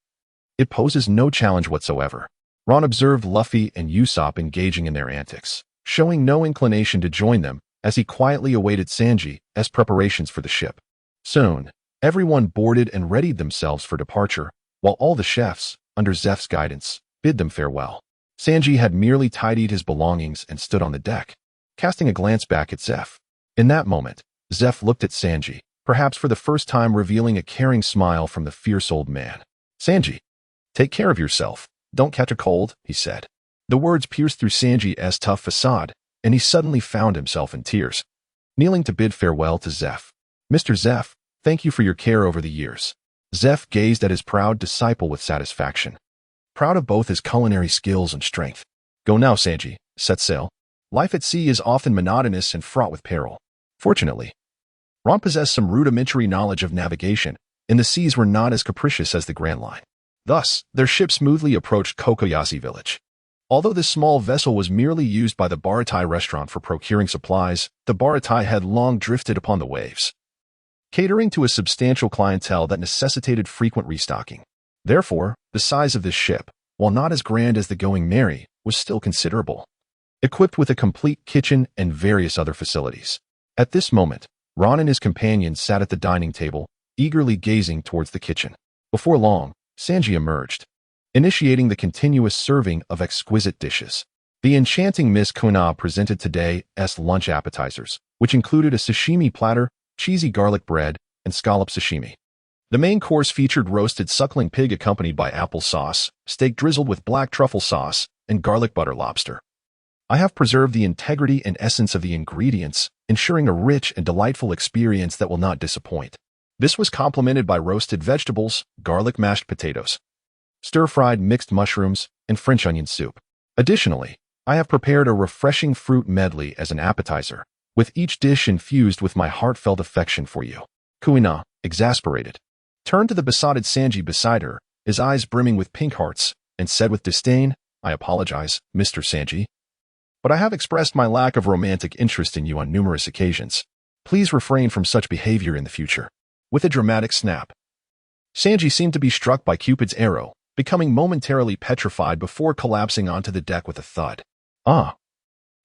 It poses no challenge whatsoever. Ron observed Luffy and Usopp engaging in their antics, showing no inclination to join them as he quietly awaited Sanji's preparations for the ship. Soon, everyone boarded and readied themselves for departure, while all the chefs, under Zeph's guidance, bid them farewell. Sanji had merely tidied his belongings and stood on the deck, casting a glance back at Zeph. In that moment, Zeph looked at Sanji, perhaps for the first time revealing a caring smile from the fierce old man. "Sanji, take care of yourself. Don't catch a cold," he said. The words pierced through Sanji's tough facade, and he suddenly found himself in tears. Kneeling to bid farewell to Zeph. "Mr. Zeph, thank you for your care over the years." Zeph gazed at his proud disciple with satisfaction, proud of both his culinary skills and strength. "Go now, Sanji. Set sail. Life at sea is often monotonous and fraught with peril." Fortunately, Ron possessed some rudimentary knowledge of navigation, and the seas were not as capricious as the Grand Line. Thus, their ship smoothly approached Kokoyashi village. Although this small vessel was merely used by the Baratai restaurant for procuring supplies, the Baratai had long drifted upon the waves, catering to a substantial clientele that necessitated frequent restocking. Therefore, the size of this ship, while not as grand as the Going Merry, was still considerable, equipped with a complete kitchen and various other facilities. At this moment, Ron and his companions sat at the dining table, eagerly gazing towards the kitchen. Before long, Sanji emerged, initiating the continuous serving of exquisite dishes. The enchanting Miss Kuina presented today's lunch appetizers, which included a sashimi platter, cheesy garlic bread, and scallop sashimi. The main course featured roasted suckling pig accompanied by apple sauce, steak drizzled with black truffle sauce, and garlic butter lobster. I have preserved the integrity and essence of the ingredients, ensuring a rich and delightful experience that will not disappoint. This was complemented by roasted vegetables, garlic mashed potatoes, stir-fried mixed mushrooms, and French onion soup. Additionally, I have prepared a refreshing fruit medley as an appetizer, with each dish infused with my heartfelt affection for you. Kuina, exasperated, turned to the besotted Sanji beside her, his eyes brimming with pink hearts, and said with disdain, "I apologize, Mr. Sanji, but I have expressed my lack of romantic interest in you on numerous occasions. Please refrain from such behavior in the future." With a dramatic snap, Sanji seemed to be struck by Cupid's arrow, becoming momentarily petrified before collapsing onto the deck with a thud. "Ah,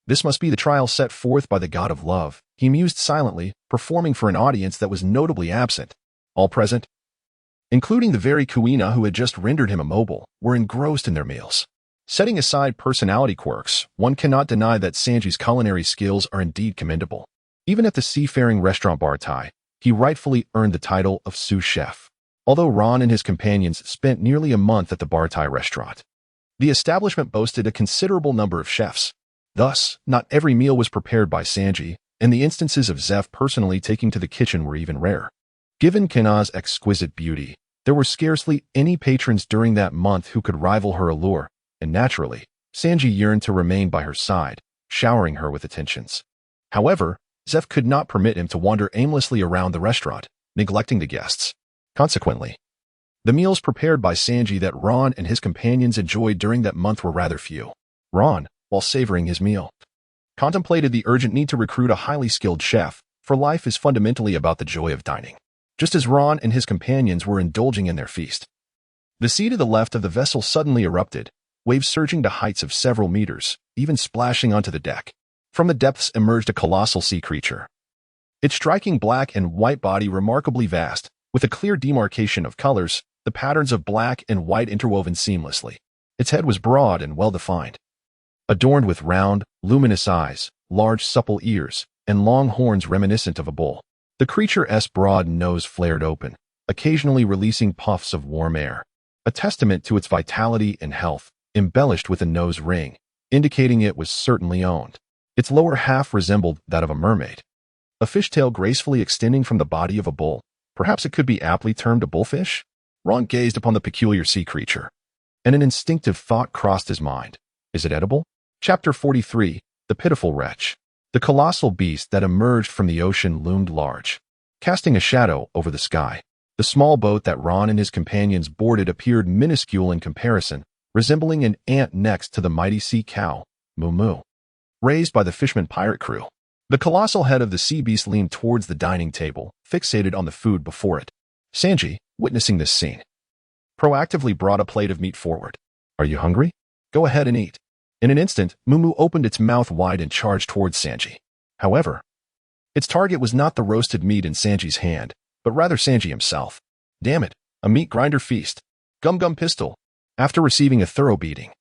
this must be the trial set forth by the god of love," he mused silently, performing for an audience that was notably absent. All present, including the very Kuina who had just rendered him immobile, were engrossed in their meals. Setting aside personality quirks, one cannot deny that Sanji's culinary skills are indeed commendable. Even at the seafaring restaurant Baratai, he rightfully earned the title of sous chef. Although Ron and his companions spent nearly a month at the Baratai restaurant, the establishment boasted a considerable number of chefs. Thus, not every meal was prepared by Sanji, and the instances of Zeph personally taking to the kitchen were even rare. Given Kuina's exquisite beauty, there were scarcely any patrons during that month who could rival her allure, and naturally, Sanji yearned to remain by her side, showering her with attentions. However, Zeph could not permit him to wander aimlessly around the restaurant, neglecting the guests. Consequently, the meals prepared by Sanji that Ron and his companions enjoyed during that month were rather few. Ron, while savoring his meal, contemplated the urgent need to recruit a highly skilled chef, for life is fundamentally about the joy of dining. Just as Ron and his companions were indulging in their feast, the sea to the left of the vessel suddenly erupted, waves surging to heights of several meters, even splashing onto the deck. From the depths emerged a colossal sea creature, its striking black and white body remarkably vast, with a clear demarcation of colors, the patterns of black and white interwoven seamlessly. Its head was broad and well-defined, adorned with round, luminous eyes, large supple ears, and long horns reminiscent of a bull. The creature's broad nose flared open, occasionally releasing puffs of warm air, a testament to its vitality and health, embellished with a nose ring, indicating it was certainly owned. Its lower half resembled that of a mermaid, a fishtail gracefully extending from the body of a bull. Perhaps it could be aptly termed a bullfish? Ron gazed upon the peculiar sea creature, and an instinctive thought crossed his mind. Is it edible? Chapter 43. The Pitiful Wretch. The colossal beast that emerged from the ocean loomed large, casting a shadow over the sky. The small boat that Ron and his companions boarded appeared minuscule in comparison, resembling an ant next to the mighty sea cow, Moo, raised by the fisherman pirate crew. The colossal head of the sea beast leaned towards the dining table, fixated on the food before it. Sanji, witnessing this scene, proactively brought a plate of meat forward. Are you hungry? Go ahead and eat. In an instant, Moo opened its mouth wide and charged towards Sanji. However, its target was not the roasted meat in Sanji's hand, but rather Sanji himself. Damn it, a meat grinder feast. Gum pistol. After receiving a thorough beating,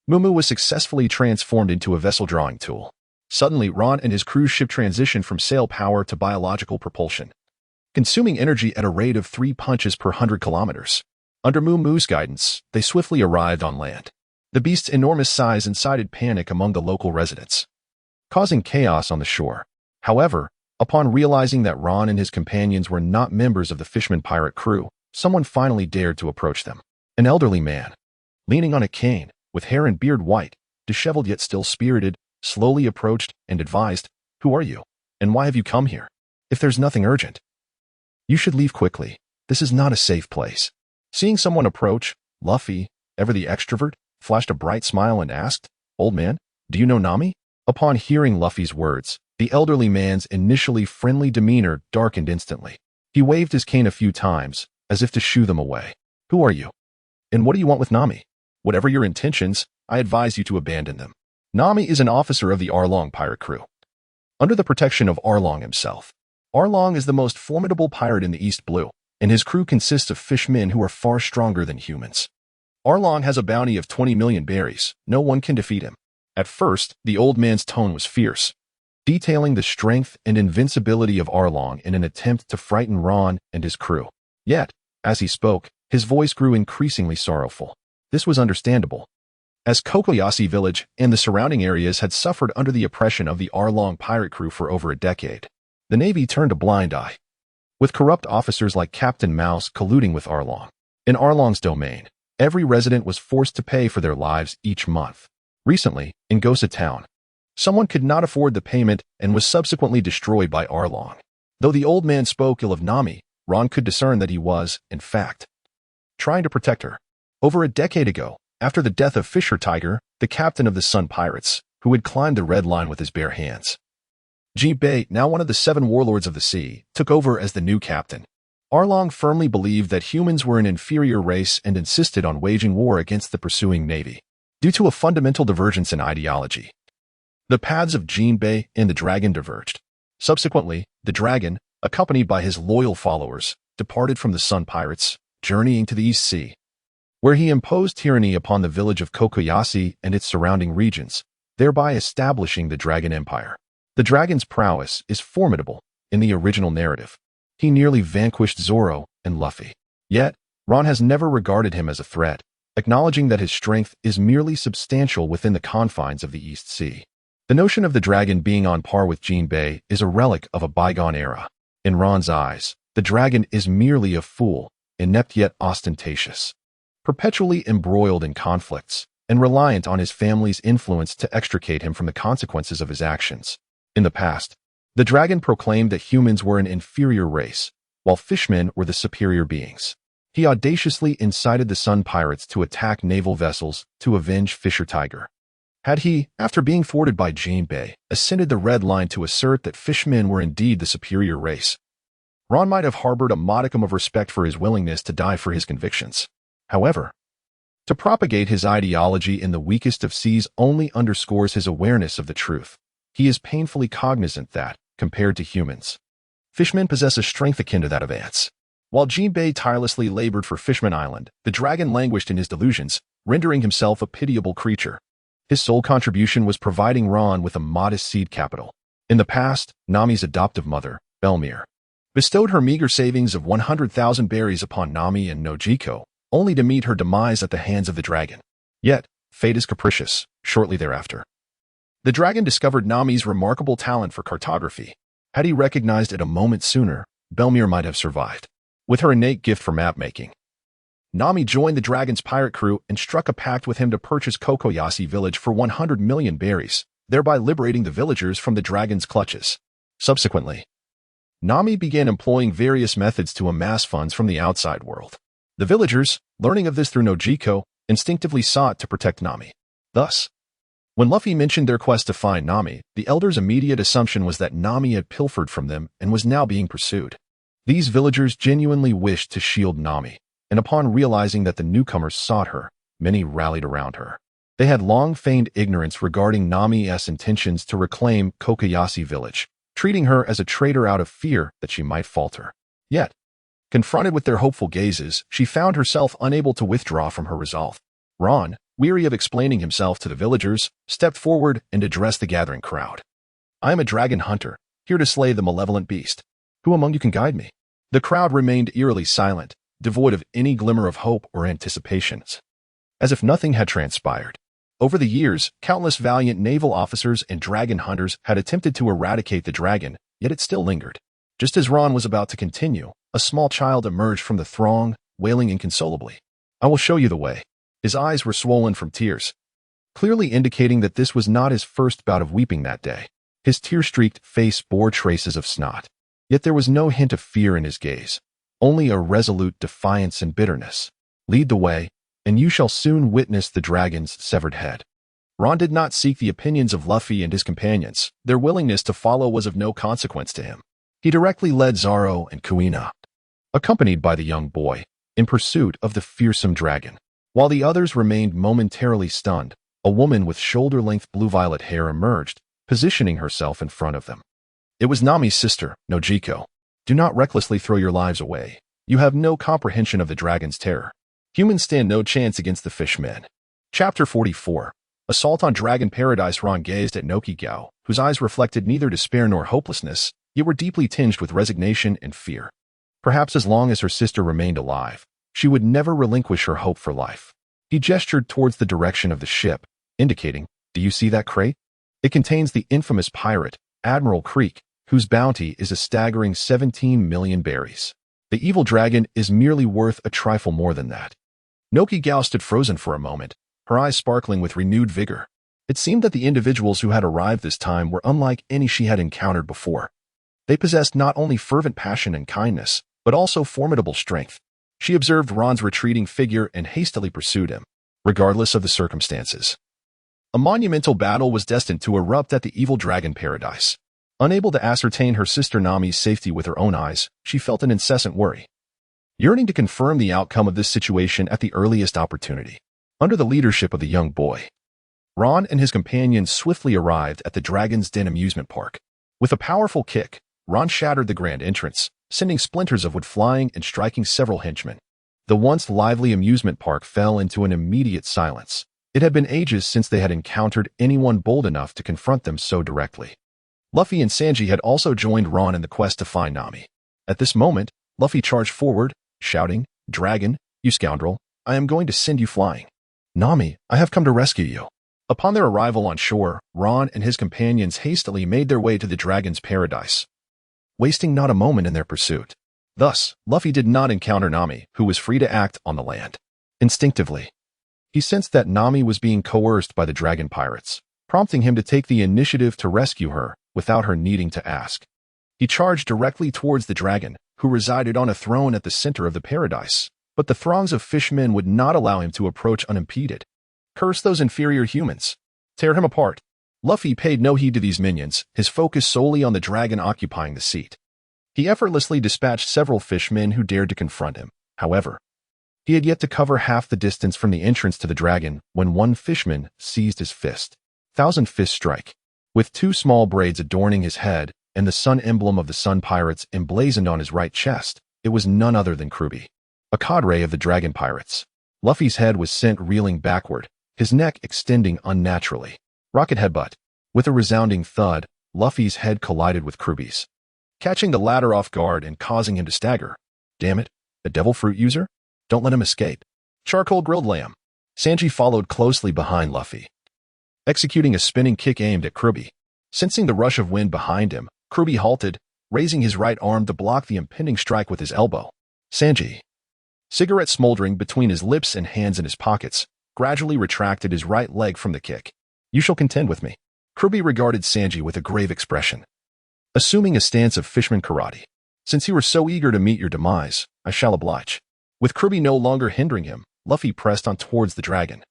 Moo was successfully transformed into a vessel drawing tool. Suddenly, Ron and his cruise ship transitioned from sail power to biological propulsion, consuming energy at a rate of 3 punches per 100 kilometers. Under Moo's guidance, they swiftly arrived on land. The beast's enormous size incited panic among the local residents, causing chaos on the shore. However, upon realizing that Ron and his companions were not members of the fisherman pirate crew, someone finally dared to approach them. An elderly man, leaning on a cane, with hair and beard white, disheveled yet still spirited, slowly approached and advised, "Who are you? And why have you come here? If there's nothing urgent, you should leave quickly. This is not a safe place." Seeing someone approach, Luffy, ever the extrovert, flashed a bright smile and asked, "Old man, do you know Nami?" Upon hearing Luffy's words, the elderly man's initially friendly demeanor darkened instantly. He waved his cane a few times, as if to shoo them away. "Who are you? And what do you want with Nami? Whatever your intentions, I advise you to abandon them." Nami is an officer of the Arlong pirate crew, under the protection of Arlong himself. Arlong is the most formidable pirate in the East Blue, and his crew consists of fishmen who are far stronger than humans. Arlong has a bounty of 20 million berries. No one can defeat him. At first, the old man's tone was fierce, detailing the strength and invincibility of Arlong in an attempt to frighten Ron and his crew. Yet, as he spoke, his voice grew increasingly sorrowful. This was understandable, as Kokoyasi village and the surrounding areas had suffered under the oppression of the Arlong pirate crew for over a decade. The Navy turned a blind eye, with corrupt officers like Captain Mouse colluding with Arlong. In Arlong's domain, every resident was forced to pay for their lives each month. Recently, in Gosa Town, someone could not afford the payment and was subsequently destroyed by Arlong. Though the old man spoke ill of Nami, Ron could discern that he was, in fact, trying to protect her. Over a decade ago, after the death of Fisher Tiger, the captain of the Sun Pirates, who had climbed the Red Line with his bare hands, Jinbei, now one of the 7 warlords of the sea, took over as the new captain. Arlong firmly believed that humans were an inferior race and insisted on waging war against the pursuing navy. Due to a fundamental divergence in ideology, the paths of Jinbei and the dragon diverged. Subsequently, the dragon, accompanied by his loyal followers, departed from the Sun Pirates, journeying to the East Sea, where he imposed tyranny upon the village of Kokoyasi and its surrounding regions, thereby establishing the Dragon Empire. The dragon's prowess is formidable in the original narrative. He nearly vanquished Zoro and Luffy. Yet, Ron has never regarded him as a threat, acknowledging that his strength is merely substantial within the confines of the East Sea. The notion of the dragon being on par with Jinbei is a relic of a bygone era. In Ron's eyes, the dragon is merely a fool, inept yet ostentatious, perpetually embroiled in conflicts, and reliant on his family's influence to extricate him from the consequences of his actions. In the past, the dragon proclaimed that humans were an inferior race, while fishmen were the superior beings. He audaciously incited the Sun Pirates to attack naval vessels to avenge Fisher Tiger. Had he, after being thwarted by Jinbei, ascended the Red Line to assert that fishmen were indeed the superior race, Ron might have harbored a modicum of respect for his willingness to die for his convictions. However, to propagate his ideology in the weakest of seas only underscores his awareness of the truth. He is painfully cognizant that, compared to humans, fishmen possess a strength akin to that of ants. While Jinbei tirelessly labored for Fishman Island, the dragon languished in his delusions, rendering himself a pitiable creature. His sole contribution was providing Ron with a modest seed capital. In the past, Nami's adoptive mother, Belmere, bestowed her meager savings of 100,000 berries upon Nami and Nojiko, only to meet her demise at the hands of the dragon. Yet, fate is capricious. Shortly thereafter, the dragon discovered Nami's remarkable talent for cartography. Had he recognized it a moment sooner, Belmere might have survived. With her innate gift for map-making, Nami joined the dragon's pirate crew and struck a pact with him to purchase Kokoyashi village for 100 million berries, thereby liberating the villagers from the dragon's clutches. Subsequently, Nami began employing various methods to amass funds from the outside world. The villagers, learning of this through Nojiko, instinctively sought to protect Nami. Thus, when Luffy mentioned their quest to find Nami, the elders' immediate assumption was that Nami had pilfered from them and was now being pursued. These villagers genuinely wished to shield Nami, and upon realizing that the newcomers sought her, many rallied around her. They had long feigned ignorance regarding Nami's intentions to reclaim Kokoyashi village, treating her as a traitor out of fear that she might falter. Yet, confronted with their hopeful gazes, she found herself unable to withdraw from her resolve. Ron, weary of explaining himself to the villagers, stepped forward and addressed the gathering crowd. "I am a dragon hunter, here to slay the malevolent beast. Who among you can guide me?" The crowd remained eerily silent, devoid of any glimmer of hope or anticipations. As if nothing had transpired. Over the years, countless valiant naval officers and dragon hunters had attempted to eradicate the dragon, yet it still lingered. Just as Ron was about to continue, a small child emerged from the throng, wailing inconsolably. "I will show you the way." His eyes were swollen from tears, clearly indicating that this was not his first bout of weeping that day. His tear-streaked face bore traces of snot, yet there was no hint of fear in his gaze, only a resolute defiance and bitterness. "Lead the way, and you shall soon witness the dragon's severed head." Ron did not seek the opinions of Luffy and his companions. Their willingness to follow was of no consequence to him. He directly led Zoro and Kuina, accompanied by the young boy, in pursuit of the fearsome dragon. While the others remained momentarily stunned, a woman with shoulder-length blue-violet hair emerged, positioning herself in front of them. It was Nami's sister, Nojiko. "Do not recklessly throw your lives away. You have no comprehension of the dragon's terror. Humans stand no chance against the fishmen." Chapter 44. Assault on Dragon Paradise. Ron gazed at Nojiko, whose eyes reflected neither despair nor hopelessness, yet were deeply tinged with resignation and fear. Perhaps as long as her sister remained alive, she would never relinquish her hope for life. He gestured towards the direction of the ship, indicating, "Do you see that crate? It contains the infamous pirate, Admiral Creek, whose bounty is a staggering 17 million berries. The evil dragon is merely worth a trifle more than that." Nojiko stood frozen for a moment, her eyes sparkling with renewed vigor. It seemed that the individuals who had arrived this time were unlike any she had encountered before. They possessed not only fervent passion and kindness, but also formidable strength. She observed Ron's retreating figure and hastily pursued him, regardless of the circumstances. A monumental battle was destined to erupt at the evil dragon paradise. Unable to ascertain her sister Nami's safety with her own eyes, she felt an incessant worry, yearning to confirm the outcome of this situation at the earliest opportunity. Under the leadership of the young boy, Ron and his companions swiftly arrived at the Dragon's Den amusement park. With a powerful kick, Ron shattered the grand entrance, sending splinters of wood flying and striking several henchmen. The once lively amusement park fell into an immediate silence. It had been ages since they had encountered anyone bold enough to confront them so directly. Luffy and Sanji had also joined Ron in the quest to find Nami. At this moment, Luffy charged forward, shouting, "Dragon, you scoundrel, I am going to send you flying. Nami, I have come to rescue you." Upon their arrival on shore, Ron and his companions hastily made their way to the dragon's paradise, wasting not a moment in their pursuit. Thus, Luffy did not encounter Nami, who was free to act on the land. Instinctively, he sensed that Nami was being coerced by the dragon pirates, prompting him to take the initiative to rescue her without her needing to ask. He charged directly towards the dragon, who resided on a throne at the center of the paradise, but the throngs of fishmen would not allow him to approach unimpeded. Curse those inferior humans. Tear him apart. Luffy paid no heed to these minions, his focus solely on the dragon occupying the seat. He effortlessly dispatched several fishmen who dared to confront him. However, he had yet to cover half the distance from the entrance to the dragon when one fishman seized his fist. Thousand Fist Strike. With two small braids adorning his head and the sun emblem of the Sun Pirates emblazoned on his right chest, it was none other than Kruby, a cadre of the dragon pirates. Luffy's head was sent reeling backward, his neck extending unnaturally. Rocket Headbutt. With a resounding thud, Luffy's head collided with Kruby's, catching the latter off guard and causing him to stagger. Damn it, a devil fruit user? Don't let him escape. Charcoal Grilled Lamb. Sanji followed closely behind Luffy, executing a spinning kick aimed at Kruby. Sensing the rush of wind behind him, Kruby halted, raising his right arm to block the impending strike with his elbow. Sanji, cigarette smoldering between his lips and hands in his pockets, gradually retracted his right leg from the kick. "You shall contend with me." Kirby regarded Sanji with a grave expression, assuming a stance of fishman karate. "Since you were so eager to meet your demise, I shall oblige." With Kirby no longer hindering him, Luffy pressed on towards the dragon,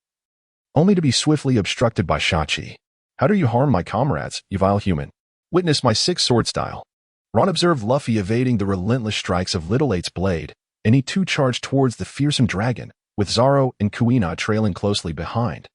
only to be swiftly obstructed by Shachi. "How do you harm my comrades, you vile human? Witness my sick sword style." Ron observed Luffy evading the relentless strikes of Little Eight's blade, and he too charged towards the fearsome dragon, with Zoro and Kuina trailing closely behind,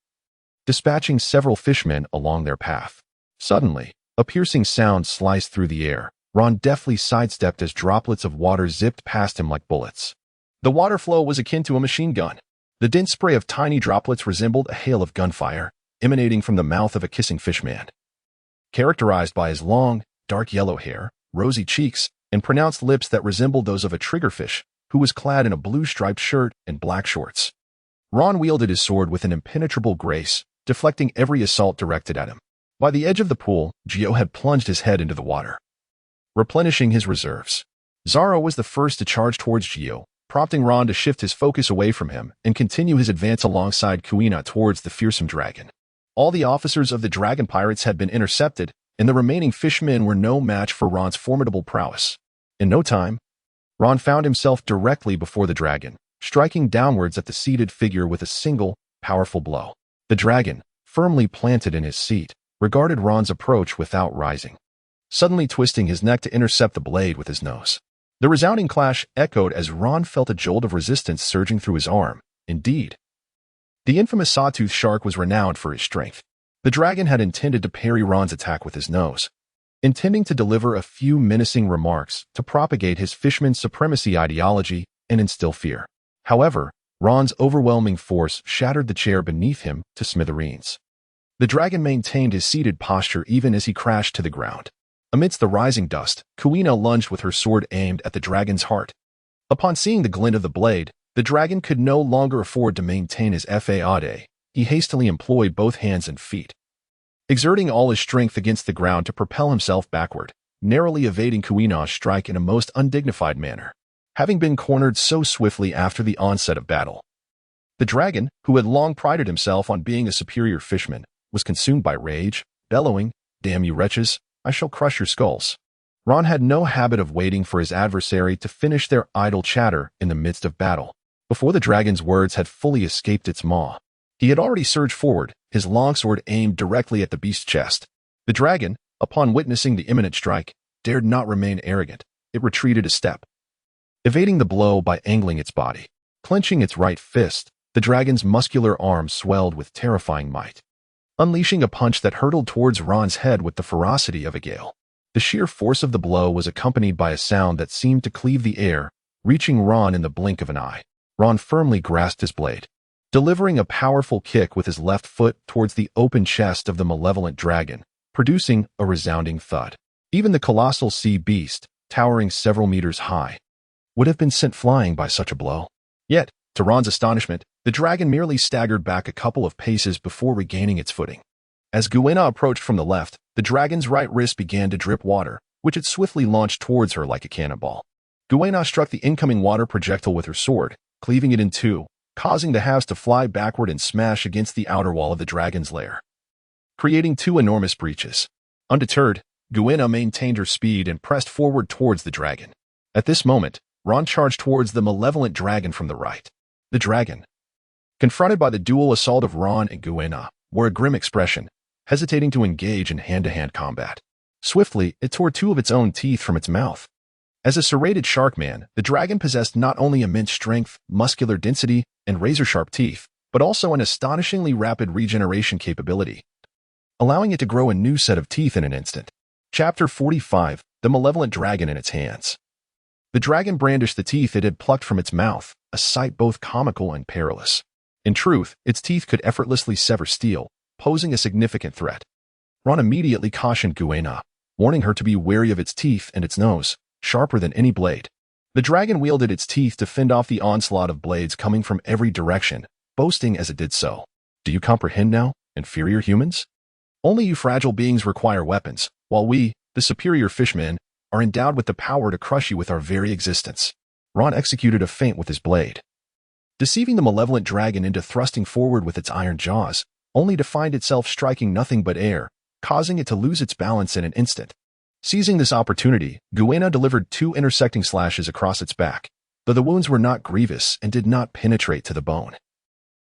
dispatching several fishmen along their path. Suddenly, a piercing sound sliced through the air. Ron deftly sidestepped as droplets of water zipped past him like bullets. The water flow was akin to a machine gun. The dense spray of tiny droplets resembled a hail of gunfire, emanating from the mouth of a kissing fishman. Characterized by his long, dark yellow hair, rosy cheeks, and pronounced lips that resembled those of a triggerfish, who was clad in a blue-striped shirt and black shorts. Ron wielded his sword with an impenetrable grace, deflecting every assault directed at him. By the edge of the pool, Geo had plunged his head into the water, replenishing his reserves. Zoro was the first to charge towards Geo, prompting Ron to shift his focus away from him and continue his advance alongside Kuina towards the fearsome dragon. All the officers of the dragon pirates had been intercepted, and the remaining fishmen were no match for Ron's formidable prowess. In no time, Ron found himself directly before the dragon, striking downwards at the seated figure with a single, powerful blow. The dragon, firmly planted in his seat, regarded Ron's approach without rising, suddenly twisting his neck to intercept the blade with his nose. The resounding clash echoed as Ron felt a jolt of resistance surging through his arm. Indeed, the infamous sawtooth shark was renowned for his strength. The dragon had intended to parry Ron's attack with his nose, intending to deliver a few menacing remarks to propagate his fishman supremacy ideology and instill fear. However, Ron's overwhelming force shattered the chair beneath him to smithereens. The dragon maintained his seated posture even as he crashed to the ground. Amidst the rising dust, Kuina lunged with her sword aimed at the dragon's heart. Upon seeing the glint of the blade, the dragon could no longer afford to maintain his fade. He hastily employed both hands and feet, exerting all his strength against the ground to propel himself backward, narrowly evading Kuina's strike in a most undignified manner. Having been cornered so swiftly after the onset of battle, the dragon, who had long prided himself on being a superior fisherman, was consumed by rage, bellowing, "Damn you wretches, I shall crush your skulls." Ron had no habit of waiting for his adversary to finish their idle chatter in the midst of battle. Before the dragon's words had fully escaped its maw, he had already surged forward, his longsword aimed directly at the beast's chest. The dragon, upon witnessing the imminent strike, dared not remain arrogant. It retreated a step, evading the blow by angling its body. Clenching its right fist, the dragon's muscular arm swelled with terrifying might, unleashing a punch that hurtled towards Ron's head with the ferocity of a gale. The sheer force of the blow was accompanied by a sound that seemed to cleave the air, reaching Ron in the blink of an eye. Ron firmly grasped his blade, delivering a powerful kick with his left foot towards the open chest of the malevolent dragon, producing a resounding thud. Even the colossal sea beast, towering several meters high, would have been sent flying by such a blow. Yet, to Ron's astonishment, the dragon merely staggered back a couple of paces before regaining its footing. As Kuina approached from the left, the dragon's right wrist began to drip water, which it swiftly launched towards her like a cannonball. Kuina struck the incoming water projectile with her sword, cleaving it in two, causing the halves to fly backward and smash against the outer wall of the dragon's lair, creating two enormous breaches. Undeterred, Kuina maintained her speed and pressed forward towards the dragon. At this moment, Ron charged towards the malevolent dragon from the right. The dragon, confronted by the dual assault of Ron and Kuina, wore a grim expression, hesitating to engage in hand-to-hand combat. Swiftly, it tore two of its own teeth from its mouth. As a serrated shark man, the dragon possessed not only immense strength, muscular density, and razor-sharp teeth, but also an astonishingly rapid regeneration capability, allowing it to grow a new set of teeth in an instant. Chapter 45, The Malevolent Dragon in Its Hands. The dragon brandished the teeth it had plucked from its mouth, a sight both comical and perilous. In truth, its teeth could effortlessly sever steel, posing a significant threat. Ron immediately cautioned Kuina, warning her to be wary of its teeth and its nose, sharper than any blade. The dragon wielded its teeth to fend off the onslaught of blades coming from every direction, boasting as it did so, "Do you comprehend now, inferior humans? Only you fragile beings require weapons, while we, the superior fishmen, are endowed with the power to crush you with our very existence." Ron executed a feint with his blade, deceiving the malevolent dragon into thrusting forward with its iron jaws, only to find itself striking nothing but air, causing it to lose its balance in an instant. Seizing this opportunity, Kuina delivered 2 intersecting slashes across its back, though the wounds were not grievous and did not penetrate to the bone.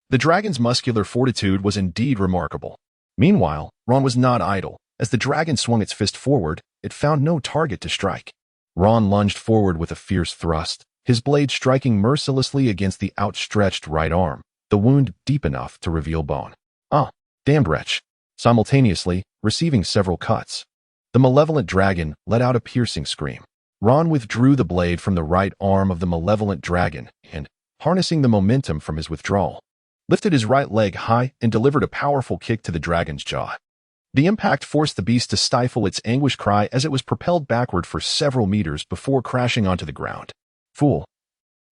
The dragon's muscular fortitude was indeed remarkable. Meanwhile, Ron was not idle. As the dragon swung its fist forward, it found no target to strike. Ron lunged forward with a fierce thrust, his blade striking mercilessly against the outstretched right arm, the wound deep enough to reveal bone. Ah, damned wretch! Simultaneously, receiving several cuts. The malevolent dragon let out a piercing scream. Ron withdrew the blade from the right arm of the malevolent dragon and, harnessing the momentum from his withdrawal, lifted his right leg high and delivered a powerful kick to the dragon's jaw. The impact forced the beast to stifle its anguished cry as it was propelled backward for several meters before crashing onto the ground. Fool!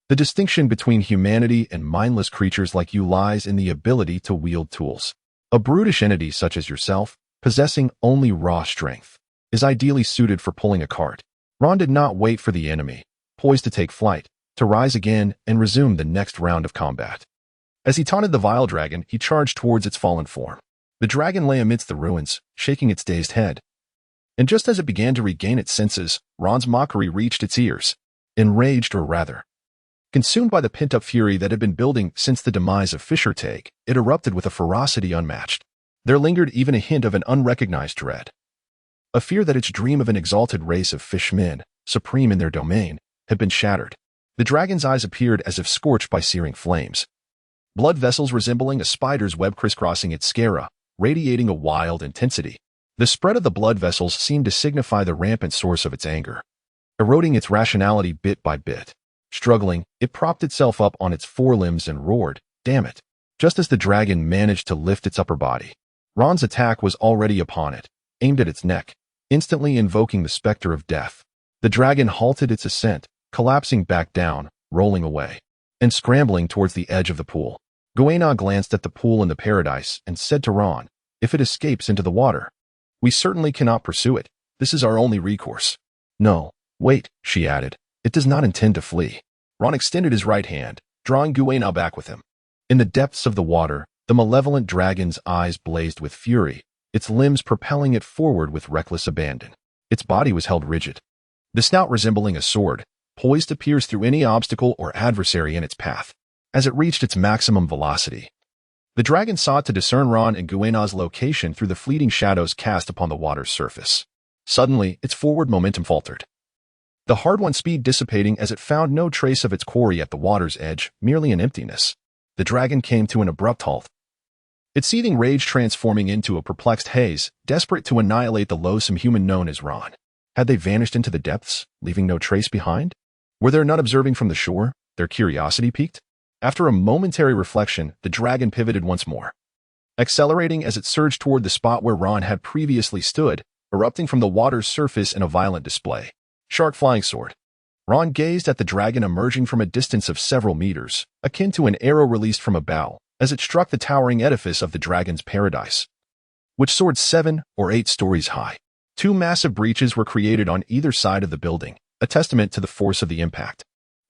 The distinction between humanity and mindless creatures like you lies in the ability to wield tools. A brutish entity such as yourself, possessing only raw strength, is ideally suited for pulling a cart. Ron did not wait for the enemy, poised to take flight, to rise again and resume the next round of combat. As he taunted the vile dragon, he charged towards its fallen form. The dragon lay amidst the ruins, shaking its dazed head. And just as it began to regain its senses, Ron's mockery reached its ears. Enraged, or rather, consumed by the pent-up fury that had been building since the demise of Fishertake, it erupted with a ferocity unmatched. There lingered even a hint of an unrecognized dread. A fear that its dream of an exalted race of fishmen, supreme in their domain, had been shattered. The dragon's eyes appeared as if scorched by searing flames. Blood vessels resembling a spider's web crisscrossing its sclera, radiating a wild intensity. The spread of the blood vessels seemed to signify the rampant source of its anger, eroding its rationality bit by bit. Struggling, it propped itself up on its forelimbs and roared, "Damn it!" Just as the dragon managed to lift its upper body, Ron's attack was already upon it, aimed at its neck, instantly invoking the specter of death. The dragon halted its ascent, collapsing back down, rolling away, and scrambling towards the edge of the pool. Kuina glanced at the pool in the paradise and said to Ron, "If it escapes into the water, we certainly cannot pursue it. This is our only recourse." "No, wait," she added. "It does not intend to flee." Ron extended his right hand, drawing Kuina back with him. In the depths of the water, the malevolent dragon's eyes blazed with fury, its limbs propelling it forward with reckless abandon. Its body was held rigid, the snout resembling a sword, poised to pierce through any obstacle or adversary in its path. As it reached its maximum velocity, the dragon sought to discern Ron and Kuina's location through the fleeting shadows cast upon the water's surface. Suddenly, its forward momentum faltered, the hard-won speed dissipating as it found no trace of its quarry at the water's edge, merely an emptiness. The dragon came to an abrupt halt, its seething rage transforming into a perplexed haze, desperate to annihilate the loathsome human known as Ron. Had they vanished into the depths, leaving no trace behind? Were there none observing from the shore, their curiosity piqued? After a momentary reflection, the dragon pivoted once more, accelerating as it surged toward the spot where Ron had previously stood, erupting from the water's surface in a violent display. Shark flying sword. Ron gazed at the dragon emerging from a distance of several meters, akin to an arrow released from a bow, as it struck the towering edifice of the dragon's paradise, which soared 7 or 8 stories high. 2 massive breaches were created on either side of the building, a testament to the force of the impact.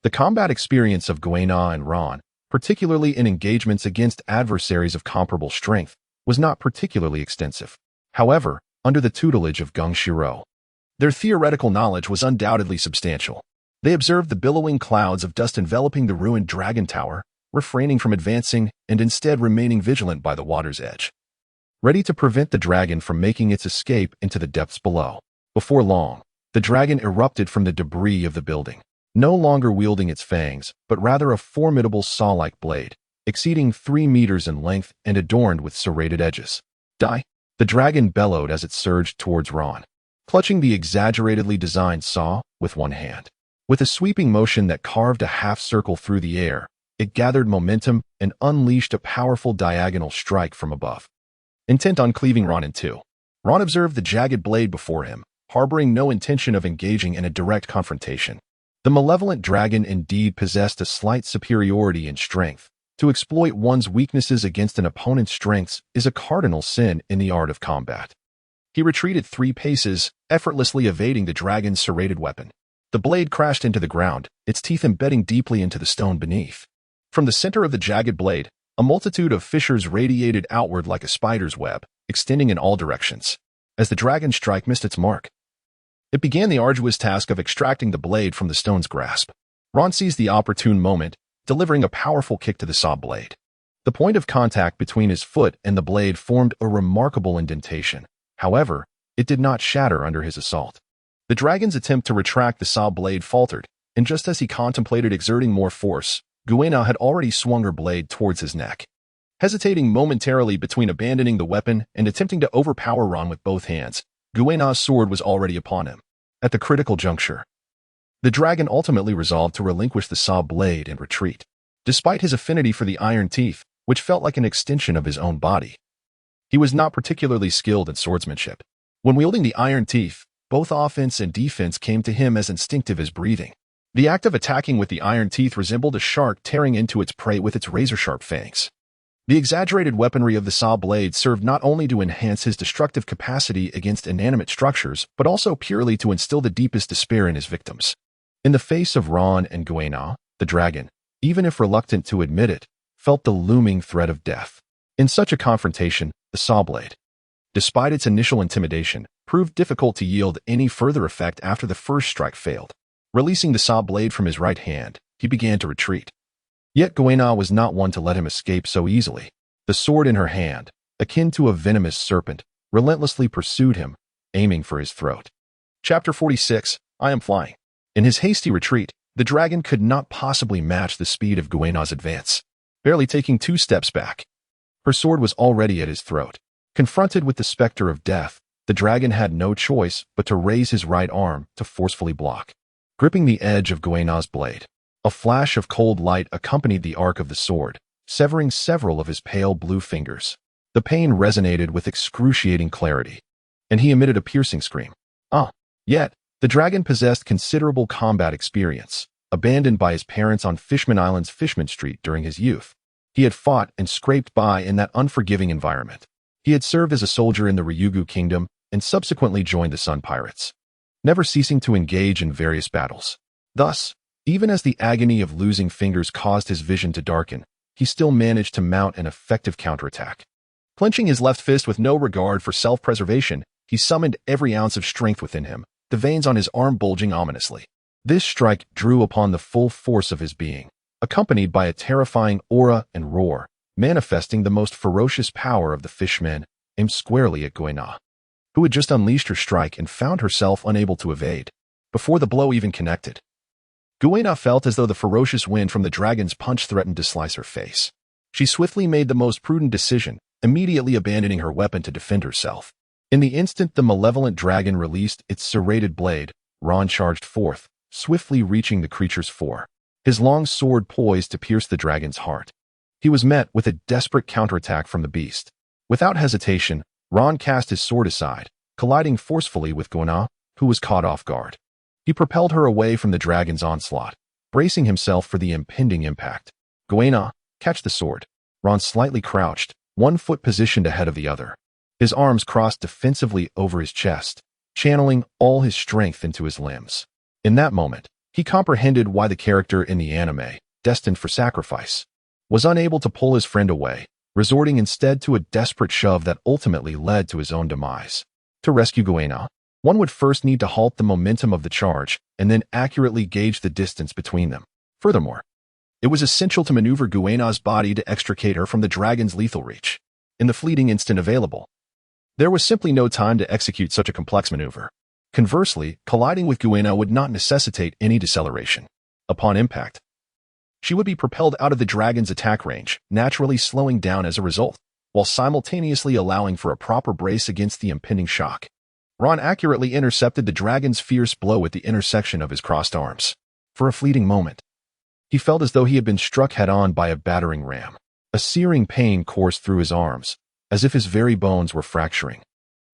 The combat experience of Kuina and Ron, particularly in engagements against adversaries of comparable strength, was not particularly extensive. However, under the tutelage of Geng Silang, their theoretical knowledge was undoubtedly substantial. They observed the billowing clouds of dust enveloping the ruined dragon tower, refraining from advancing and instead remaining vigilant by the water's edge, ready to prevent the dragon from making its escape into the depths below. Before long, the dragon erupted from the debris of the building, no longer wielding its fangs, but rather a formidable saw-like blade, exceeding 3 meters in length and adorned with serrated edges. "Die!" the dragon bellowed as it surged towards Ron, clutching the exaggeratedly designed saw with one hand. With a sweeping motion that carved a half-circle through the air, it gathered momentum and unleashed a powerful diagonal strike from above, intent on cleaving Ron in two. Ron observed the jagged blade before him, harboring no intention of engaging in a direct confrontation. The malevolent dragon indeed possessed a slight superiority in strength. To exploit one's weaknesses against an opponent's strengths is a cardinal sin in the art of combat. He retreated 3 paces, effortlessly evading the dragon's serrated weapon. The blade crashed into the ground, its teeth embedding deeply into the stone beneath. From the center of the jagged blade, a multitude of fissures radiated outward like a spider's web, extending in all directions. As the dragon's strike missed its mark, it began the arduous task of extracting the blade from the stone's grasp. Ron seized the opportune moment, delivering a powerful kick to the saw blade. The point of contact between his foot and the blade formed a remarkable indentation. However, it did not shatter under his assault. The dragon's attempt to retract the saw blade faltered, and just as he contemplated exerting more force, Kuina had already swung her blade towards his neck. Hesitating momentarily between abandoning the weapon and attempting to overpower Ron with both hands, Kuina's sword was already upon him. At the critical juncture, the dragon ultimately resolved to relinquish the saw blade and retreat. Despite his affinity for the iron teeth, which felt like an extension of his own body, he was not particularly skilled in swordsmanship. When wielding the iron teeth, both offense and defense came to him as instinctive as breathing. The act of attacking with the iron teeth resembled a shark tearing into its prey with its razor-sharp fangs. The exaggerated weaponry of the saw blade served not only to enhance his destructive capacity against inanimate structures, but also purely to instill the deepest despair in his victims. In the face of Ron and Kuina, the dragon, even if reluctant to admit it, felt the looming threat of death. In such a confrontation, the saw blade, despite its initial intimidation, proved difficult to yield any further effect after the first strike failed. Releasing the saw blade from his right hand, he began to retreat. Yet Kuina was not one to let him escape so easily. The sword in her hand, akin to a venomous serpent, relentlessly pursued him, aiming for his throat. Chapter 46, I Am Flying. In his hasty retreat, the dragon could not possibly match the speed of Kuina's advance. Barely taking 2 steps back, her sword was already at his throat. Confronted with the specter of death, the dragon had no choice but to raise his right arm to forcefully block. Gripping the edge of Kuina's blade, a flash of cold light accompanied the arc of the sword, severing several of his pale blue fingers. The pain resonated with excruciating clarity, and he emitted a piercing scream. Yet, the dragon possessed considerable combat experience. Abandoned by his parents on Fishman Island's Fishman Street during his youth, he had fought and scraped by in that unforgiving environment. He had served as a soldier in the Ryugu Kingdom and subsequently joined the Sun Pirates, never ceasing to engage in various battles. Thus, even as the agony of losing fingers caused his vision to darken, he still managed to mount an effective counterattack. Clenching his left fist with no regard for self-preservation, he summoned every ounce of strength within him, the veins on his arm bulging ominously. This strike drew upon the full force of his being, accompanied by a terrifying aura and roar, manifesting the most ferocious power of the fishmen, aimed squarely at Kuina, who had just unleashed her strike and found herself unable to evade. Before the blow even connected, Kuina felt as though the ferocious wind from the dragon's punch threatened to slice her face. She swiftly made the most prudent decision, immediately abandoning her weapon to defend herself. In the instant the malevolent dragon released its serrated blade, Ron charged forth, swiftly reaching the creature's fore, his long sword poised to pierce the dragon's heart. He was met with a desperate counterattack from the beast. Without hesitation, Ron cast his sword aside, colliding forcefully with Kuina, who was caught off guard. He propelled her away from the dragon's onslaught, bracing himself for the impending impact. Kuina, catch the sword. Ron slightly crouched, one foot positioned ahead of the other. His arms crossed defensively over his chest, channeling all his strength into his limbs. In that moment, he comprehended why the character in the anime, destined for sacrifice, was unable to pull his friend away, resorting instead to a desperate shove that ultimately led to his own demise. To rescue Kuina, one would first need to halt the momentum of the charge and then accurately gauge the distance between them. Furthermore, it was essential to maneuver Kuina's body to extricate her from the dragon's lethal reach. In the fleeting instant available, there was simply no time to execute such a complex maneuver. Conversely, colliding with Kuina would not necessitate any deceleration. Upon impact, she would be propelled out of the dragon's attack range, naturally slowing down as a result, while simultaneously allowing for a proper brace against the impending shock. Ron accurately intercepted the dragon's fierce blow at the intersection of his crossed arms. For a fleeting moment, he felt as though he had been struck head-on by a battering ram. A searing pain coursed through his arms, as if his very bones were fracturing,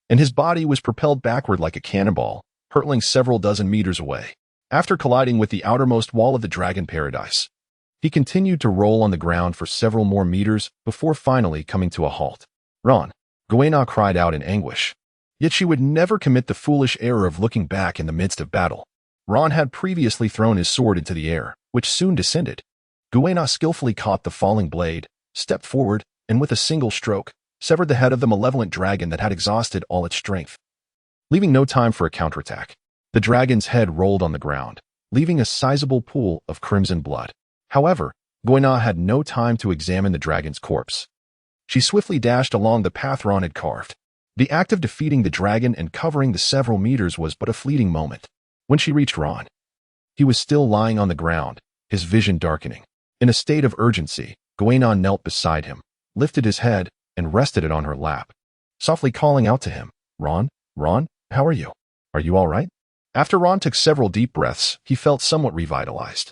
and his body was propelled backward like a cannonball, hurtling several dozen meters away. After colliding with the outermost wall of the dragon paradise, he continued to roll on the ground for several more meters before finally coming to a halt. Ron, Kuina cried out in anguish. Yet she would never commit the foolish error of looking back in the midst of battle. Ron had previously thrown his sword into the air, which soon descended. Kuina skillfully caught the falling blade, stepped forward, and with a single stroke, severed the head of the malevolent dragon that had exhausted all its strength. Leaving no time for a counterattack, the dragon's head rolled on the ground, leaving a sizable pool of crimson blood. However, Kuina had no time to examine the dragon's corpse. She swiftly dashed along the path Ron had carved. The act of defeating the dragon and covering the several meters was but a fleeting moment. When she reached Ron, he was still lying on the ground, his vision darkening. In a state of urgency, Kuina knelt beside him, lifted his head, and rested it on her lap, softly calling out to him, "Ron, Ron, how are you? Are you all right?" After Ron took several deep breaths, he felt somewhat revitalized,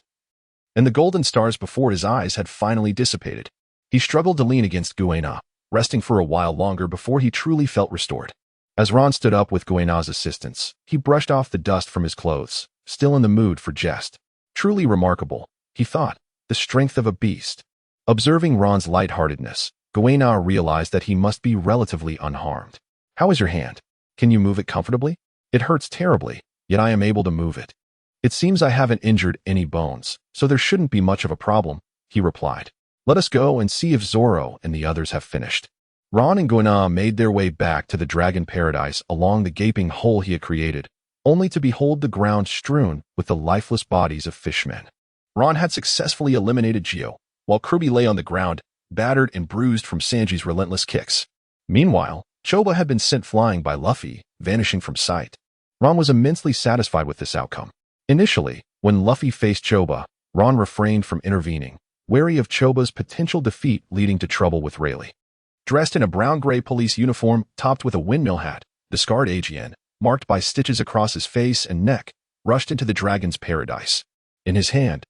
and the golden stars before his eyes had finally dissipated. He struggled to lean against Kuina, resting for a while longer before he truly felt restored. As Ron stood up with Kuina's assistance, he brushed off the dust from his clothes, still in the mood for jest. Truly remarkable, he thought, the strength of a beast. Observing Ron's lightheartedness, Kuina realized that he must be relatively unharmed. "How is your hand? Can you move it comfortably?" "It hurts terribly, yet I am able to move it. It seems I haven't injured any bones, so there shouldn't be much of a problem," he replied. "Let us go and see if Zoro and the others have finished." Ron and Kuina made their way back to the dragon paradise along the gaping hole he had created, only to behold the ground strewn with the lifeless bodies of fishmen. Ron had successfully eliminated Geo, while Kirby lay on the ground, battered and bruised from Sanji's relentless kicks. Meanwhile, Choba had been sent flying by Luffy, vanishing from sight. Ron was immensely satisfied with this outcome. Initially, when Luffy faced Choba, Ron refrained from intervening, wary of Choba's potential defeat leading to trouble with Rayleigh. Dressed in a brown-gray police uniform topped with a windmill hat, the scarred Aegean, marked by stitches across his face and neck, rushed into the dragon's paradise. In his hand,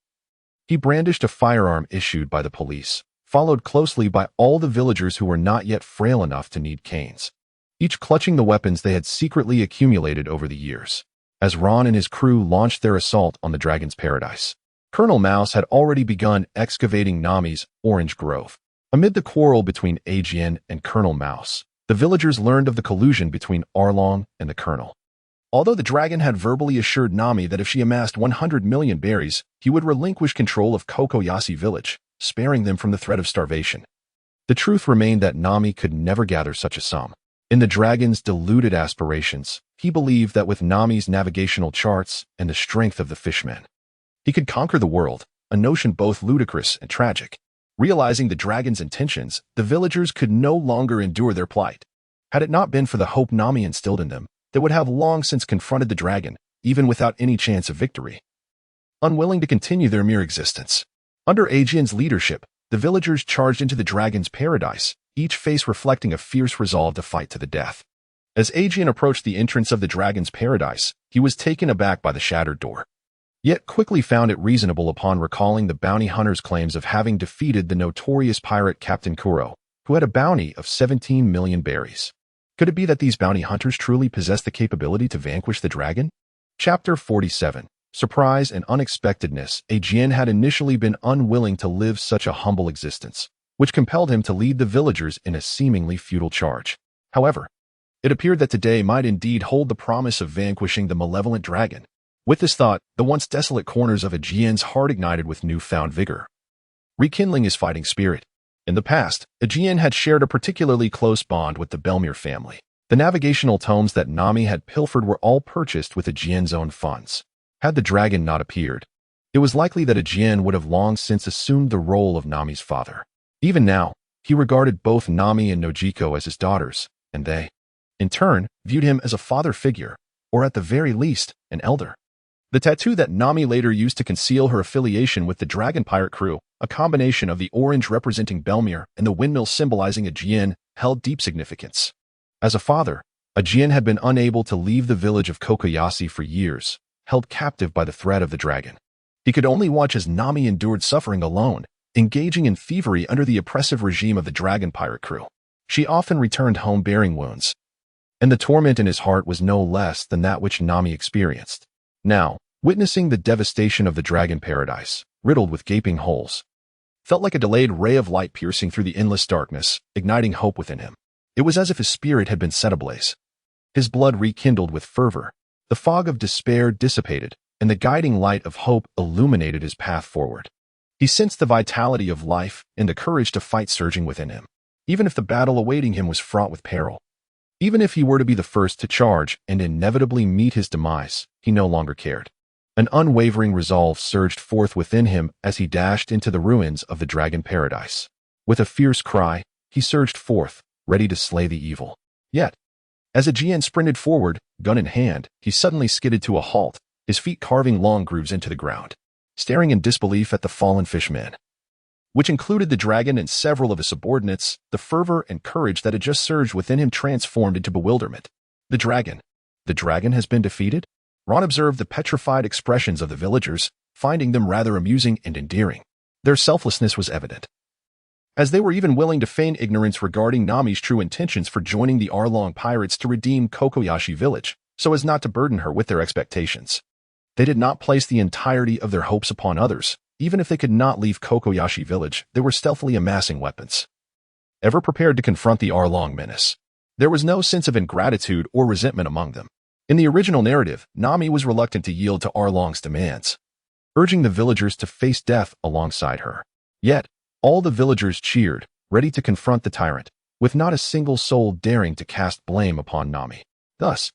he brandished a firearm issued by the police, followed closely by all the villagers who were not yet frail enough to need canes, each clutching the weapons they had secretly accumulated over the years. As Ron and his crew launched their assault on the dragon's paradise, Colonel Mouse had already begun excavating Nami's orange grove. Amid the quarrel between Aegean and Colonel Mouse, the villagers learned of the collusion between Arlong and the Colonel. Although the dragon had verbally assured Nami that if she amassed 100 million berries, he would relinquish control of Kokoyashi village, sparing them from the threat of starvation. The truth remained that Nami could never gather such a sum. In the dragon's deluded aspirations, he believed that with Nami's navigational charts and the strength of the fishmen, he could conquer the world, a notion both ludicrous and tragic. Realizing the dragon's intentions, the villagers could no longer endure their plight. Had it not been for the hope Nami instilled in them, they would have long since confronted the dragon, even without any chance of victory. Unwilling to continue their mere existence, under Aegean's leadership, the villagers charged into the dragon's paradise, each face reflecting a fierce resolve to fight to the death. As Aegean approached the entrance of the dragon's paradise, he was taken aback by the shattered door, yet quickly found it reasonable upon recalling the bounty hunter's claims of having defeated the notorious pirate Captain Kuro, who had a bounty of 17 million berries. Could it be that these bounty hunters truly possessed the capability to vanquish the dragon? Chapter 47. Surprise and unexpectedness. Aegean had initially been unwilling to live such a humble existence, which compelled him to lead the villagers in a seemingly futile charge. However, it appeared that today might indeed hold the promise of vanquishing the malevolent dragon. With this thought, the once desolate corners of Aegean's heart ignited with newfound vigor, rekindling his fighting spirit. In the past, Aegean had shared a particularly close bond with the Belmere family. The navigational tomes that Nami had pilfered were all purchased with Aegean's own funds. Had the dragon not appeared, it was likely that Aegean would have long since assumed the role of Nami's father. Even now, he regarded both Nami and Nojiko as his daughters, and they, in turn, viewed him as a father figure, or at the very least, an elder. The tattoo that Nami later used to conceal her affiliation with the dragon pirate crew, a combination of the orange representing Belmere and the windmill symbolizing Aegean, held deep significance. As a father, Aegean had been unable to leave the village of Kokoyashi for years, held captive by the threat of the dragon. He could only watch as Nami endured suffering alone, engaging in thievery under the oppressive regime of the dragon pirate crew. She often returned home bearing wounds, and the torment in his heart was no less than that which Nami experienced. Now, witnessing the devastation of the dragon paradise, riddled with gaping holes, felt like a delayed ray of light piercing through the endless darkness, igniting hope within him. It was as if his spirit had been set ablaze. His blood rekindled with fervor. The fog of despair dissipated, and the guiding light of hope illuminated his path forward. He sensed the vitality of life and the courage to fight surging within him, even if the battle awaiting him was fraught with peril. Even if he were to be the first to charge and inevitably meet his demise, he no longer cared. An unwavering resolve surged forth within him as he dashed into the ruins of the dragon paradise. With a fierce cry, he surged forth, ready to slay the evil. Yet, as Aegean sprinted forward, gun in hand, he suddenly skidded to a halt, his feet carving long grooves into the ground, staring in disbelief at the fallen fishmen, which included the dragon and several of his subordinates. The fervor and courage that had just surged within him transformed into bewilderment. The dragon has been defeated? Ron observed the petrified expressions of the villagers, finding them rather amusing and endearing. Their selflessness was evident, as they were even willing to feign ignorance regarding Nami's true intentions for joining the Arlong pirates to redeem Kokoyashi village, so as not to burden her with their expectations. They did not place the entirety of their hopes upon others. Even if they could not leave Kokoyashi village, they were stealthily amassing weapons, ever prepared to confront the Arlong menace. There was no sense of ingratitude or resentment among them. In the original narrative, Nami was reluctant to yield to Arlong's demands, urging the villagers to face death alongside her. Yet, all the villagers cheered, ready to confront the tyrant, with not a single soul daring to cast blame upon Nami. Thus,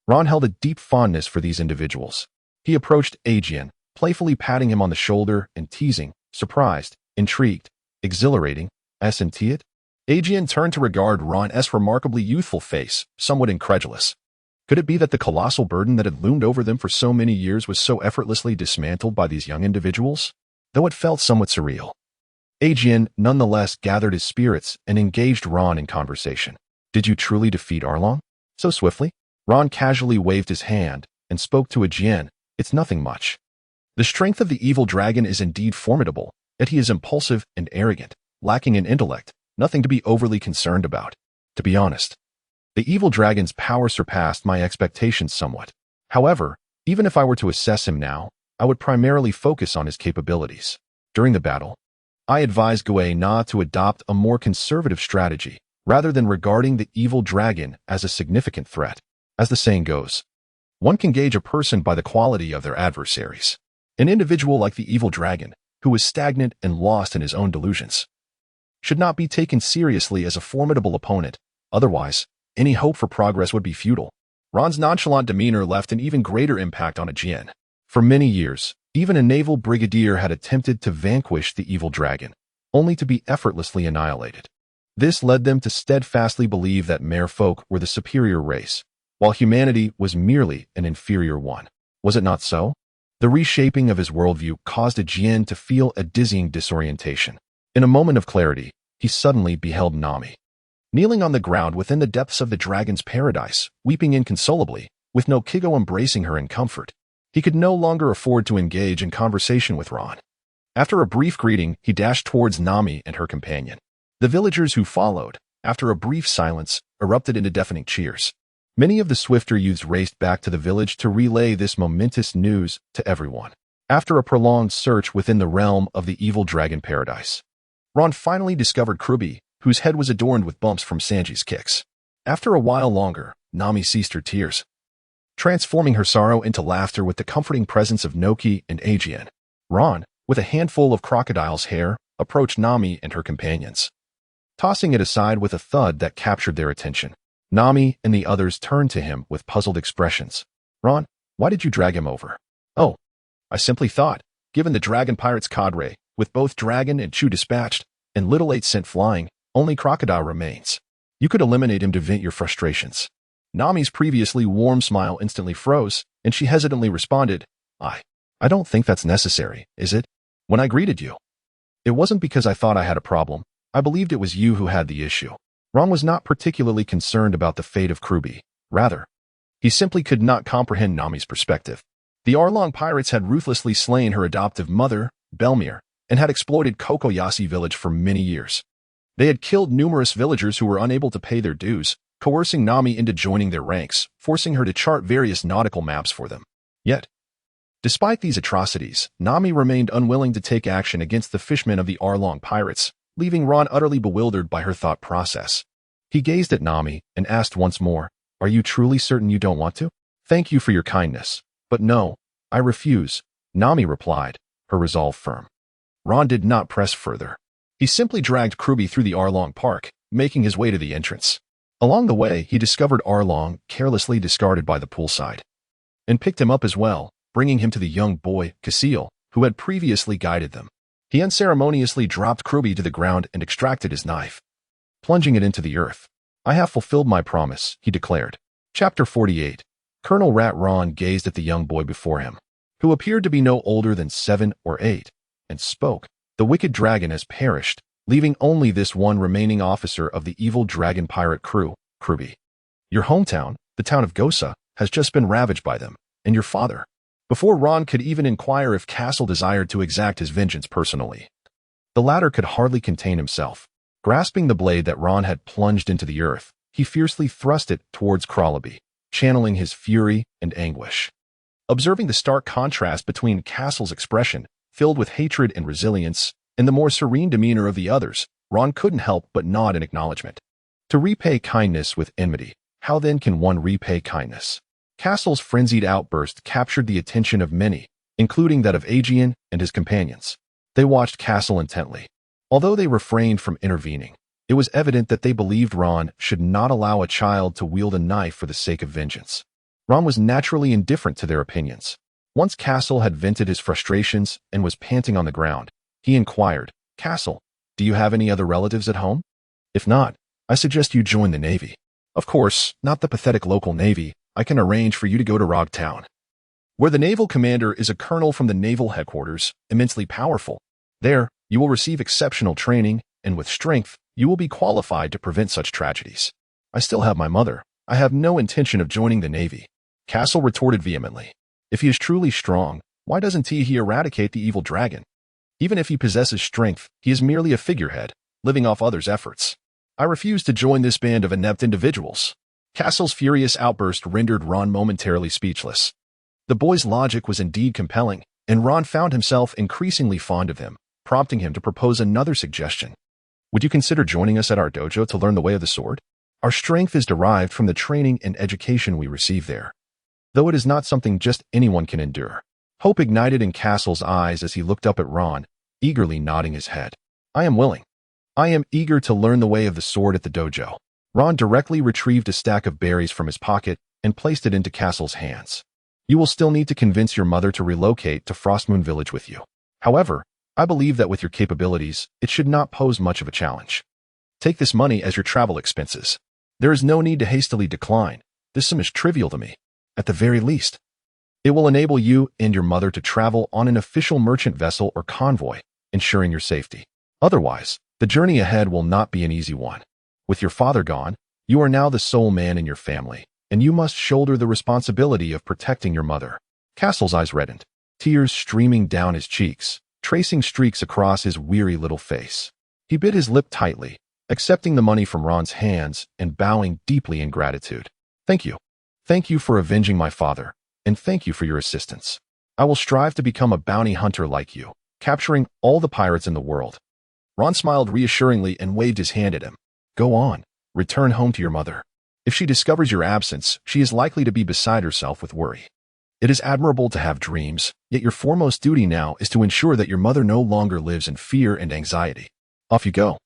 Ron held a deep fondness for these individuals. He approached Aegean, playfully patting him on the shoulder and teasing, surprised, intrigued, exhilarating, isn't it? Aegean turned to regard Ron's remarkably youthful face, somewhat incredulous. Could it be that the colossal burden that had loomed over them for so many years was so effortlessly dismantled by these young individuals? Though it felt somewhat surreal, Aegean nonetheless gathered his spirits and engaged Ron in conversation. Did you truly defeat Arlong so swiftly? Ron casually waved his hand and spoke to Aegean. It's nothing much. The strength of the evil dragon is indeed formidable, yet he is impulsive and arrogant, lacking in intellect, nothing to be overly concerned about. To be honest, the evil dragon's power surpassed my expectations somewhat. However, even if I were to assess him now, I would primarily focus on his capabilities. During the battle, I advised Kuina to adopt a more conservative strategy, rather than regarding the evil dragon as a significant threat. As the saying goes, one can gauge a person by the quality of their adversaries. An individual like the evil dragon, who is stagnant and lost in his own delusions, should not be taken seriously as a formidable opponent. Otherwise, any hope for progress would be futile. Ron's nonchalant demeanor left an even greater impact on Aegean. For many years, even a naval brigadier had attempted to vanquish the evil dragon, only to be effortlessly annihilated. This led them to steadfastly believe that merfolk were the superior race, while humanity was merely an inferior one. Was it not so? The reshaping of his worldview caused Aegean to feel a dizzying disorientation. In a moment of clarity, he suddenly beheld Nami, kneeling on the ground within the depths of the dragon's paradise, weeping inconsolably, with no Kigo embracing her in comfort. He could no longer afford to engage in conversation with Ron. After a brief greeting, he dashed towards Nami and her companion. The villagers who followed, after a brief silence, erupted into deafening cheers. Many of the swifter youths raced back to the village to relay this momentous news to everyone. After a prolonged search within the realm of the evil dragon paradise, Ron finally discovered Krubi, whose head was adorned with bumps from Sanji's kicks. After a while longer, Nami ceased her tears, transforming her sorrow into laughter with the comforting presence of Noki and Aegean. Ron, with a handful of crocodile's hair, approached Nami and her companions, tossing it aside with a thud that captured their attention. Nami and the others turned to him with puzzled expressions. Ron, why did you drag him over? Oh, I simply thought, given the dragon pirates cadre, with both dragon and Chu dispatched, and little 8 sent flying, only crocodile remains. You could eliminate him to vent your frustrations. Nami's previously warm smile instantly froze, and she hesitantly responded, I don't think that's necessary, is it? When I greeted you, it wasn't because I thought I had a problem. I believed it was you who had the issue. Ron was not particularly concerned about the fate of Krubi. Rather, he simply could not comprehend Nami's perspective. The Arlong pirates had ruthlessly slain her adoptive mother, Belmir, and had exploited Kokoyashi village for many years. They had killed numerous villagers who were unable to pay their dues, coercing Nami into joining their ranks, forcing her to chart various nautical maps for them. Yet, despite these atrocities, Nami remained unwilling to take action against the fishmen of the Arlong pirates, leaving Ron utterly bewildered by her thought process. He gazed at Nami and asked once more, Are you truly certain you don't want to? Thank you for your kindness, but no, I refuse, Nami replied, her resolve firm. Ron did not press further. He simply dragged Kruby through the Arlong Park, making his way to the entrance. Along the way, he discovered Arlong carelessly discarded by the poolside, and picked him up as well, bringing him to the young boy, Casil, who had previously guided them. He unceremoniously dropped Kruby to the ground and extracted his knife, plunging it into the earth. "I have fulfilled my promise," he declared. Chapter 48. Colonel Rat Ron gazed at the young boy before him, who appeared to be no older than 7 or 8, and spoke. "The wicked dragon has perished, leaving only this one remaining officer of the evil dragon pirate crew, Kruby. Your hometown, the town of Gosa, has just been ravaged by them, and your father." Before Ron could even inquire if Castle desired to exact his vengeance personally, the latter could hardly contain himself. Grasping the blade that Ron had plunged into the earth, he fiercely thrust it towards Kralaby, channeling his fury and anguish. Observing the stark contrast between Castle's expression, filled with hatred and resilience, and the more serene demeanor of the others, Ron couldn't help but nod in acknowledgement. To repay kindness with enmity, how then can one repay kindness? Castle's frenzied outburst captured the attention of many, including that of Aegean and his companions. They watched Castle intently. Although they refrained from intervening, it was evident that they believed Ron should not allow a child to wield a knife for the sake of vengeance. Ron was naturally indifferent to their opinions. Once Castle had vented his frustrations and was panting on the ground, he inquired, "Castle, do you have any other relatives at home? If not, I suggest you join the Navy. Of course, not the pathetic local Navy. I can arrange for you to go to Rog Town, where the naval commander is a colonel from the naval headquarters, immensely powerful. There, you will receive exceptional training, and with strength, you will be qualified to prevent such tragedies." "I still have my mother. I have no intention of joining the Navy," Castle retorted vehemently. "If he is truly strong, why doesn't he eradicate the evil dragon? Even if he possesses strength, he is merely a figurehead, living off others' efforts. I refuse to join this band of inept individuals." Castle's furious outburst rendered Ron momentarily speechless. The boy's logic was indeed compelling, and Ron found himself increasingly fond of him, prompting him to propose another suggestion. "Would you consider joining us at our dojo to learn the way of the sword? Our strength is derived from the training and education we receive there, though it is not something just anyone can endure." Hope ignited in Castle's eyes as he looked up at Ron, eagerly nodding his head. "I am willing. I am eager to learn the way of the sword at the dojo." Ron directly retrieved a stack of berries from his pocket and placed it into Castle's hands. "You will still need to convince your mother to relocate to Frostmoon Village with you. However, I believe that with your capabilities, it should not pose much of a challenge. Take this money as your travel expenses. There is no need to hastily decline. This sum is trivial to me. At the very least, it will enable you and your mother to travel on an official merchant vessel or convoy, ensuring your safety. Otherwise, the journey ahead will not be an easy one. With your father gone, you are now the sole man in your family, and you must shoulder the responsibility of protecting your mother." Castle's eyes reddened, tears streaming down his cheeks, tracing streaks across his weary little face. He bit his lip tightly, accepting the money from Ron's hands and bowing deeply in gratitude. "Thank you. Thank you for avenging my father, and thank you for your assistance. I will strive to become a bounty hunter like you, capturing all the pirates in the world." Ron smiled reassuringly and waved his hand at him. "Go on, return home to your mother. If she discovers your absence, she is likely to be beside herself with worry. It is admirable to have dreams, yet your foremost duty now is to ensure that your mother no longer lives in fear and anxiety. Off you go."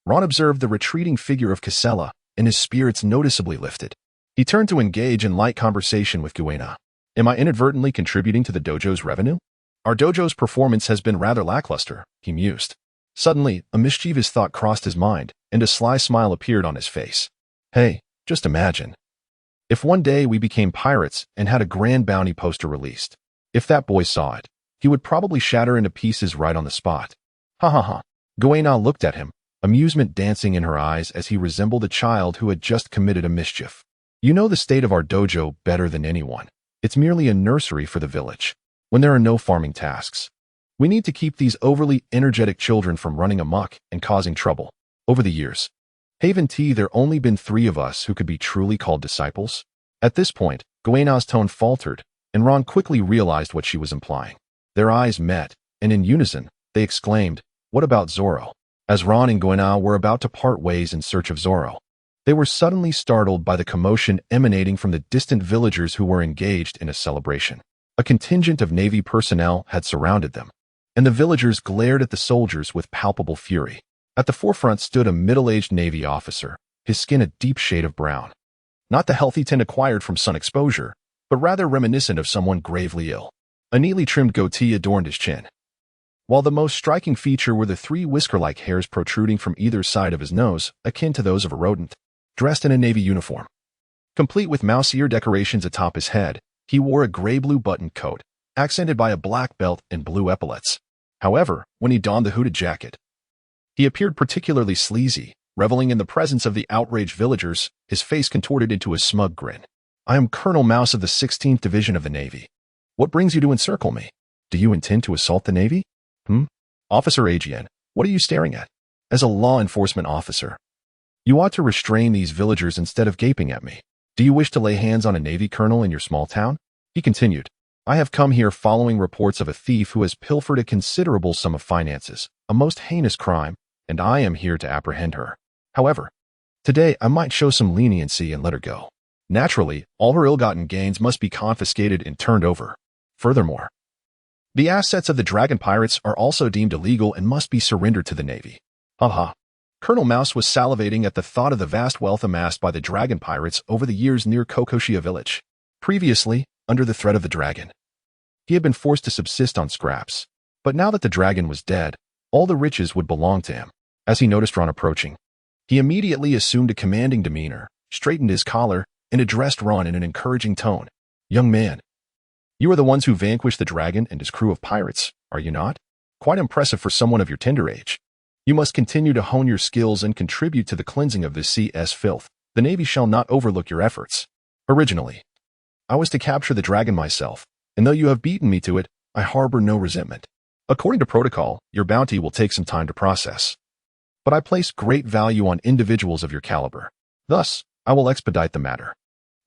Ron observed the retreating figure of Casella, and his spirits noticeably lifted. He turned to engage in light conversation with Kuina. "Am I inadvertently contributing to the dojo's revenue? Our dojo's performance has been rather lackluster," he mused. Suddenly, a mischievous thought crossed his mind, and a sly smile appeared on his face. "Hey, just imagine. If one day we became pirates and had a grand bounty poster released. If that boy saw it, he would probably shatter into pieces right on the spot." "Ha ha ha." Kuina looked at him, amusement dancing in her eyes as he resembled a child who had just committed a mischief. "You know the state of our dojo better than anyone. It's merely a nursery for the village, when there are no farming tasks. We need to keep these overly energetic children from running amok and causing trouble. Over the years, Haven T, there only been 3 of us who could be truly called disciples." At this point, Kuina's tone faltered, and Ron quickly realized what she was implying. Their eyes met, and in unison, they exclaimed, "What about Zoro?" As Ron and Kuina were about to part ways in search of Zoro, they were suddenly startled by the commotion emanating from the distant villagers who were engaged in a celebration. A contingent of Navy personnel had surrounded them. and the villagers glared at the soldiers with palpable fury. At the forefront stood a middle-aged Navy officer, his skin a deep shade of brown. Not the healthy tint acquired from sun exposure, but rather reminiscent of someone gravely ill. A neatly trimmed goatee adorned his chin, while the most striking feature were the 3 whisker-like hairs protruding from either side of his nose, akin to those of a rodent. Dressed in a Navy uniform, complete with mouse-ear decorations atop his head, he wore a gray-blue buttoned coat, accented by a black belt and blue epaulets. However, when he donned the hooded jacket, he appeared particularly sleazy, reveling in the presence of the outraged villagers, his face contorted into a smug grin. "I am Colonel Mouse of the 16th Division of the Navy. What brings you to encircle me? Do you intend to assault the Navy?" Officer Ajian, what are you staring at? As a law enforcement officer, you ought to restrain these villagers instead of gaping at me. Do you wish to lay hands on a Navy colonel in your small town? He continued. I have come here following reports of a thief who has pilfered a considerable sum of finances, a most heinous crime, and I am here to apprehend her. However, today I might show some leniency and let her go. Naturally, all her ill-gotten gains must be confiscated and turned over. Furthermore, the assets of the dragon pirates are also deemed illegal and must be surrendered to the Navy. Haha. Colonel Mouse was salivating at the thought of the vast wealth amassed by the dragon pirates over the years near Kokoshia village. Previously, under the threat of the dragon, he had been forced to subsist on scraps. But now that the dragon was dead, all the riches would belong to him. As he noticed Ron approaching, he immediately assumed a commanding demeanor, straightened his collar, and addressed Ron in an encouraging tone. Young man, you are the ones who vanquished the dragon and his crew of pirates, are you not? Quite impressive for someone of your tender age. You must continue to hone your skills and contribute to the cleansing of this CS filth. The Navy shall not overlook your efforts. Originally, I was to capture the dragon myself, and though you have beaten me to it, I harbor no resentment. According to protocol, your bounty will take some time to process. But I place great value on individuals of your caliber. Thus, I will expedite the matter.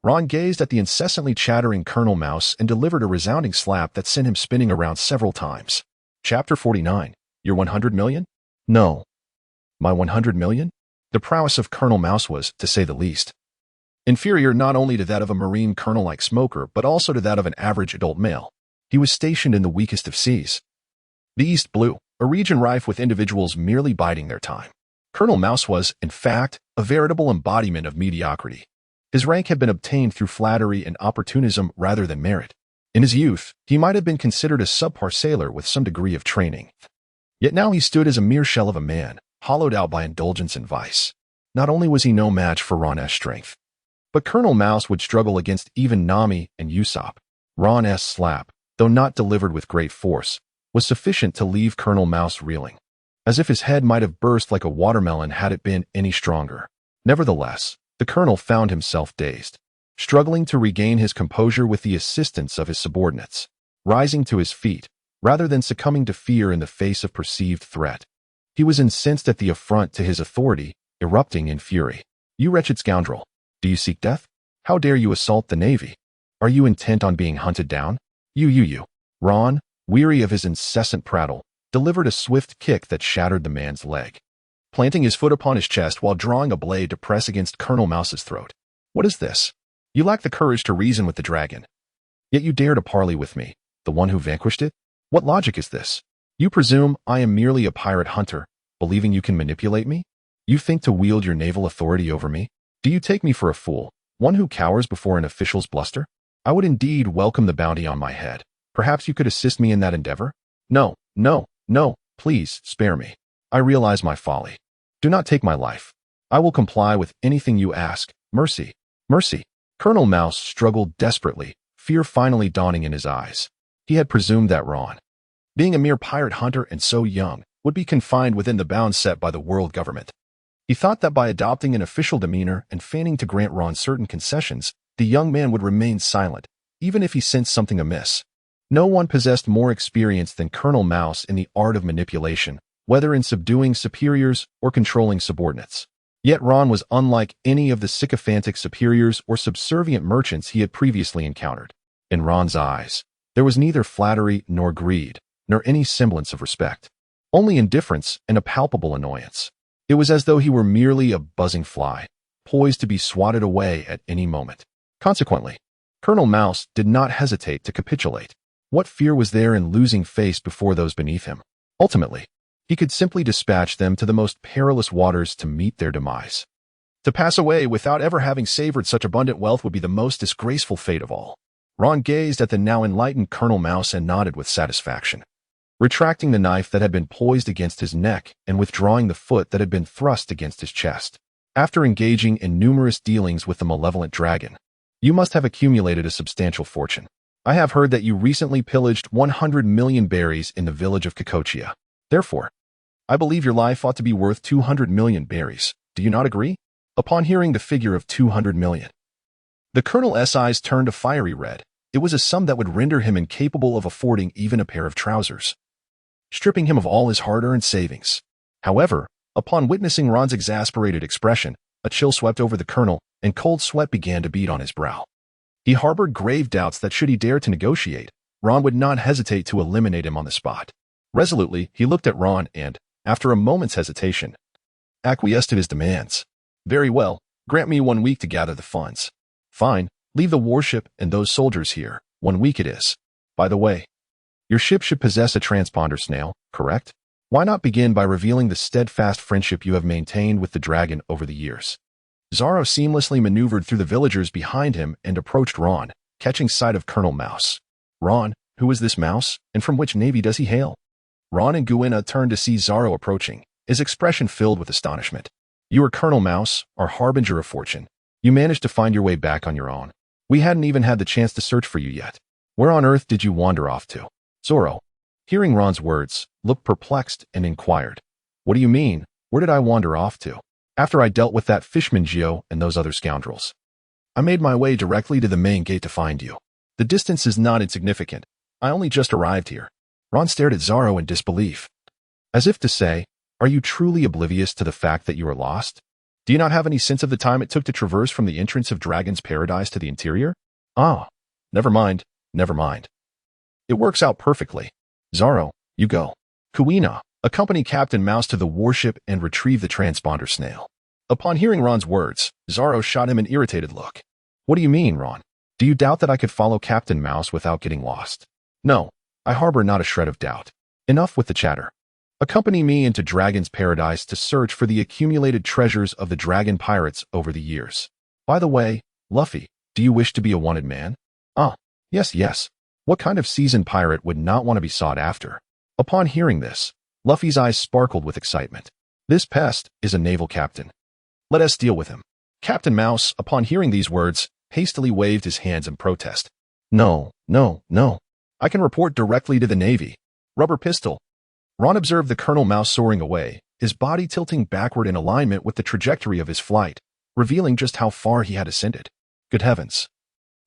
Ron gazed at the incessantly chattering Colonel Mouse and delivered a resounding slap that sent him spinning around several times. Chapter 49. Your 100 million? No. My 100 million? The prowess of Colonel Mouse was, to say the least, inferior not only to that of a marine colonel like Smoker, but also to that of an average adult male. He was stationed in the weakest of seas, the East Blue, a region rife with individuals merely biding their time. Colonel Mouse was, in fact, a veritable embodiment of mediocrity. His rank had been obtained through flattery and opportunism rather than merit. In his youth, he might have been considered a subpar sailor with some degree of training. Yet now he stood as a mere shell of a man, hollowed out by indulgence and vice. Not only was he no match for Ron-S strength, but Colonel Mouse would struggle against even Nami and Usopp. Ron-S slap, though not delivered with great force, was sufficient to leave Colonel Mouse reeling, as if his head might have burst like a watermelon had it been any stronger. Nevertheless, the colonel found himself dazed, struggling to regain his composure with the assistance of his subordinates. Rising to his feet, rather than succumbing to fear in the face of perceived threat, he was incensed at the affront to his authority, erupting in fury. You wretched scoundrel! Do you seek death? How dare you assault the Navy? Are you intent on being hunted down? You. Ron, weary of his incessant prattle, delivered a swift kick that shattered the man's leg, planting his foot upon his chest while drawing a blade to press against Colonel Mouse's throat. What is this? You lack the courage to reason with the dragon. Yet you dare to parley with me, the one who vanquished it? What logic is this? You presume I am merely a pirate hunter, believing you can manipulate me? You think to wield your naval authority over me? Do you take me for a fool, one who cowers before an official's bluster? I would indeed welcome the bounty on my head. Perhaps you could assist me in that endeavor? No, please, spare me. I realize my folly. Do not take my life. I will comply with anything you ask. Mercy. Colonel Mouse struggled desperately, fear finally dawning in his eyes. He had presumed that Ron, being a mere pirate hunter and so young, would be confined within the bounds set by the world government. He thought that by adopting an official demeanor and feigning to grant Ron certain concessions, the young man would remain silent, even if he sensed something amiss. No one possessed more experience than Colonel Mouse in the art of manipulation, whether in subduing superiors or controlling subordinates. Yet Ron was unlike any of the sycophantic superiors or subservient merchants he had previously encountered. In Ron's eyes, there was neither flattery nor greed, nor any semblance of respect. Only indifference and a palpable annoyance. It was as though he were merely a buzzing fly, poised to be swatted away at any moment. Consequently, Colonel Mouse did not hesitate to capitulate. What fear was there in losing face before those beneath him? Ultimately, he could simply dispatch them to the most perilous waters to meet their demise. To pass away without ever having savored such abundant wealth would be the most disgraceful fate of all. Ron gazed at the now enlightened Colonel Mouse and nodded with satisfaction. Retracting the knife that had been poised against his neck and withdrawing the foot that had been thrust against his chest. After engaging in numerous dealings with the malevolent dragon, you must have accumulated a substantial fortune. I have heard that you recently pillaged 100 million berries in the village of Kokochia. Therefore, I believe your life ought to be worth 200 million berries. Do you not agree? Upon hearing the figure of 200 million, the Colonel's eyes turned a fiery red. It was a sum that would render him incapable of affording even a pair of trousers, stripping him of all his hard-earned savings. However, upon witnessing Ron's exasperated expression, a chill swept over the Colonel, and cold sweat began to bead on his brow. He harbored grave doubts that should he dare to negotiate, Ron would not hesitate to eliminate him on the spot. Resolutely, he looked at Ron and, after a moment's hesitation, acquiesced to his demands. Very well, grant me 1 week to gather the funds. Fine, leave the warship and those soldiers here. 1 week it is. By the way, your ship should possess a transponder snail, correct? Why not begin by revealing the steadfast friendship you have maintained with the dragon over the years? Zoro seamlessly maneuvered through the villagers behind him and approached Ron, catching sight of Colonel Mouse. Ron, who is this Mouse, and from which navy does he hail? Ron and Kuina turned to see Zoro approaching, his expression filled with astonishment. You are Colonel Mouse, our harbinger of fortune. You managed to find your way back on your own. We hadn't even had the chance to search for you yet. Where on earth did you wander off to? Zoro, hearing Ron's words, looked perplexed and inquired. What do you mean? Where did I wander off to? After I dealt with that fishman Gio and those other scoundrels, I made my way directly to the main gate to find you. The distance is not insignificant. I only just arrived here. Ron stared at Zoro in disbelief, as if to say, are you truly oblivious to the fact that you are lost? Do you not have any sense of the time it took to traverse from the entrance of Dragon's Paradise to the interior? Ah, never mind, never mind. It works out perfectly. Zoro, you go. Kuina, accompany Captain Mouse to the warship and retrieve the transponder snail. Upon hearing Ron's words, Zoro shot him an irritated look. What do you mean, Ron? Do you doubt that I could follow Captain Mouse without getting lost? No, I harbor not a shred of doubt. Enough with the chatter. Accompany me into Dragon's Paradise to search for the accumulated treasures of the dragon pirates over the years. By the way, Luffy, do you wish to be a wanted man? Ah, yes. What kind of seasoned pirate would not want to be sought after? Upon hearing this, Luffy's eyes sparkled with excitement. This pest is a naval captain. Let us deal with him. Captain Mouse, upon hearing these words, hastily waved his hands in protest. No. I can report directly to the Navy. Rubber pistol. Ron observed the Colonel Mouse soaring away, his body tilting backward in alignment with the trajectory of his flight, revealing just how far he had ascended. Good heavens.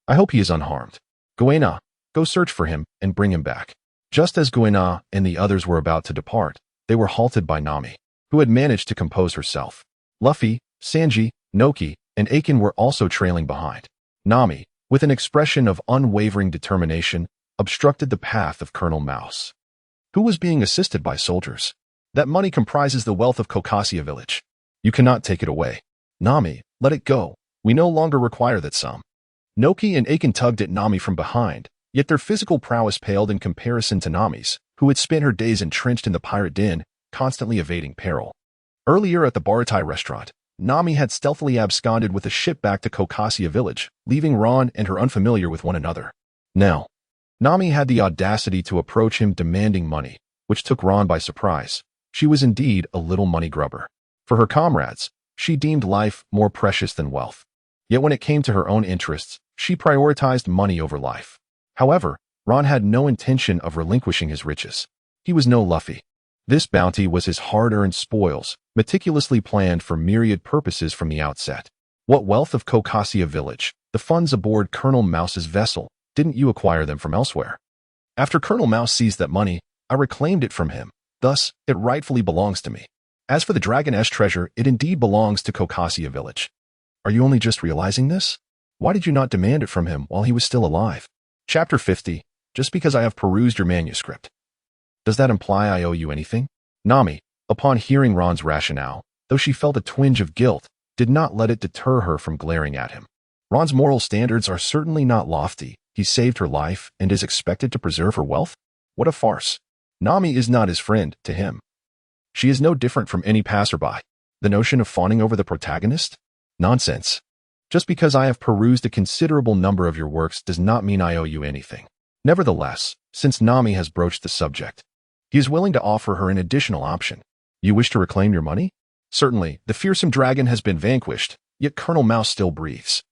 I hope he is unharmed. Kuina, go search for him and bring him back. Just as Kuina and the others were about to depart, they were halted by Nami, who had managed to compose herself. Luffy, Sanji, Noki, and Akin were also trailing behind. Nami, with an expression of unwavering determination, obstructed the path of Colonel Mouse, who was being assisted by soldiers. That money comprises the wealth of Kokochia village. You cannot take it away. Nami, let it go. We no longer require that sum. Noki and Akin tugged at Nami from behind, yet their physical prowess paled in comparison to Nami's, who had spent her days entrenched in the pirate den, constantly evading peril. Earlier at the Baratai restaurant, Nami had stealthily absconded with a ship back to Kokochia village, leaving Ron and her unfamiliar with one another. Now, Nami had the audacity to approach him demanding money, which took Ron by surprise. She was indeed a little money grubber. For her comrades, she deemed life more precious than wealth. Yet when it came to her own interests, she prioritized money over life. However, Ron had no intention of relinquishing his riches. He was no Luffy. This bounty was his hard-earned spoils, meticulously planned for myriad purposes from the outset. What wealth of Kokochia village, the funds aboard Colonel Mouse's vessel, didn't you acquire them from elsewhere? After Colonel Mouse seized that money, I reclaimed it from him. Thus, it rightfully belongs to me. As for the Dragon-Esh treasure, it indeed belongs to Kokochia village. Are you only just realizing this? Why did you not demand it from him while he was still alive? Chapter 50. Just because I have perused your manuscript, does that imply I owe you anything? Nami, upon hearing Ron's rationale, though she felt a twinge of guilt, did not let it deter her from glaring at him. Ron's moral standards are certainly not lofty. He saved her life and is expected to preserve her wealth? What a farce. Nami is not his friend to him. She is no different from any passerby. The notion of fawning over the protagonist? Nonsense. Just because I have perused a considerable number of your works does not mean I owe you anything. Nevertheless, since Nami has broached the subject, he is willing to offer her an additional option. You wish to reclaim your money? Certainly, the fearsome dragon has been vanquished, yet Colonel Mouse still breathes.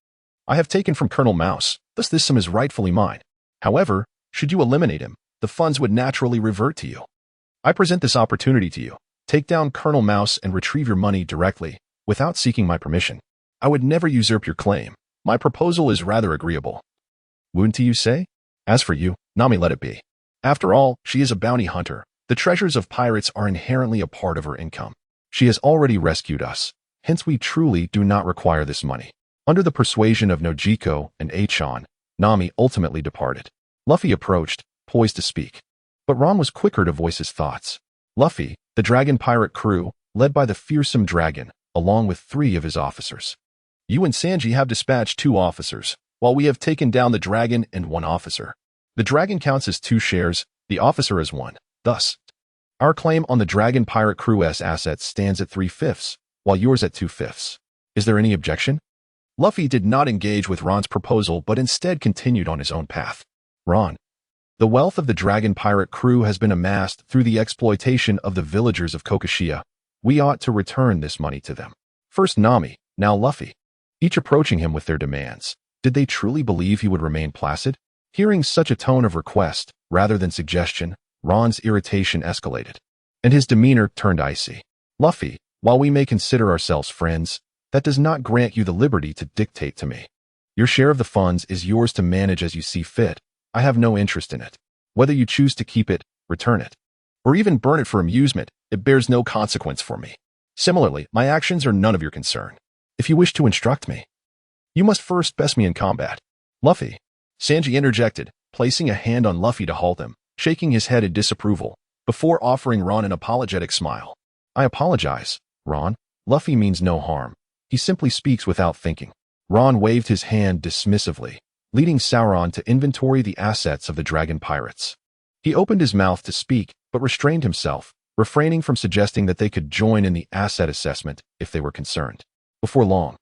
I have taken from Colonel Mouse, thus this sum is rightfully mine. However, should you eliminate him, the funds would naturally revert to you. I present this opportunity to you. Take down Colonel Mouse and retrieve your money directly, without seeking my permission. I would never usurp your claim. My proposal is rather agreeable. Wouldn't you say? As for you, Nami, let it be. After all, she is a bounty hunter. The treasures of pirates are inherently a part of her income. She has already rescued us, hence we truly do not require this money. Under the persuasion of Nojiko and Achan, Nami ultimately departed. Luffy approached, poised to speak. But Ron was quicker to voice his thoughts. Luffy, the dragon pirate crew, led by the fearsome dragon, along with 3 of his officers. You and Sanji have dispatched 2 officers, while we have taken down the dragon and 1 officer. The dragon counts as 2 shares, the officer as 1. Thus, our claim on the dragon pirate crew's assets stands at 3/5, while yours at 2/5. Is there any objection? Luffy did not engage with Ron's proposal, but instead continued on his own path. Ron, the wealth of the dragon pirate crew has been amassed through the exploitation of the villagers of Kokoshia. We ought to return this money to them. First Nami, now Luffy, each approaching him with their demands. Did they truly believe he would remain placid? Hearing such a tone of request, rather than suggestion, Ron's irritation escalated, and his demeanor turned icy. Luffy, while we may consider ourselves friends, that does not grant you the liberty to dictate to me. Your share of the funds is yours to manage as you see fit. I have no interest in it. Whether you choose to keep it, return it, or even burn it for amusement, it bears no consequence for me. Similarly, my actions are none of your concern. If you wish to instruct me, you must first best me in combat. Luffy, Sanji interjected, placing a hand on Luffy to halt him, shaking his head in disapproval, before offering Ron an apologetic smile. I apologize, Ron. Luffy means no harm. He simply speaks without thinking. Ron waved his hand dismissively, leading Sauron to inventory the assets of the dragon pirates. He opened his mouth to speak, but restrained himself, refraining from suggesting that they could join in the asset assessment if they were concerned. Before long,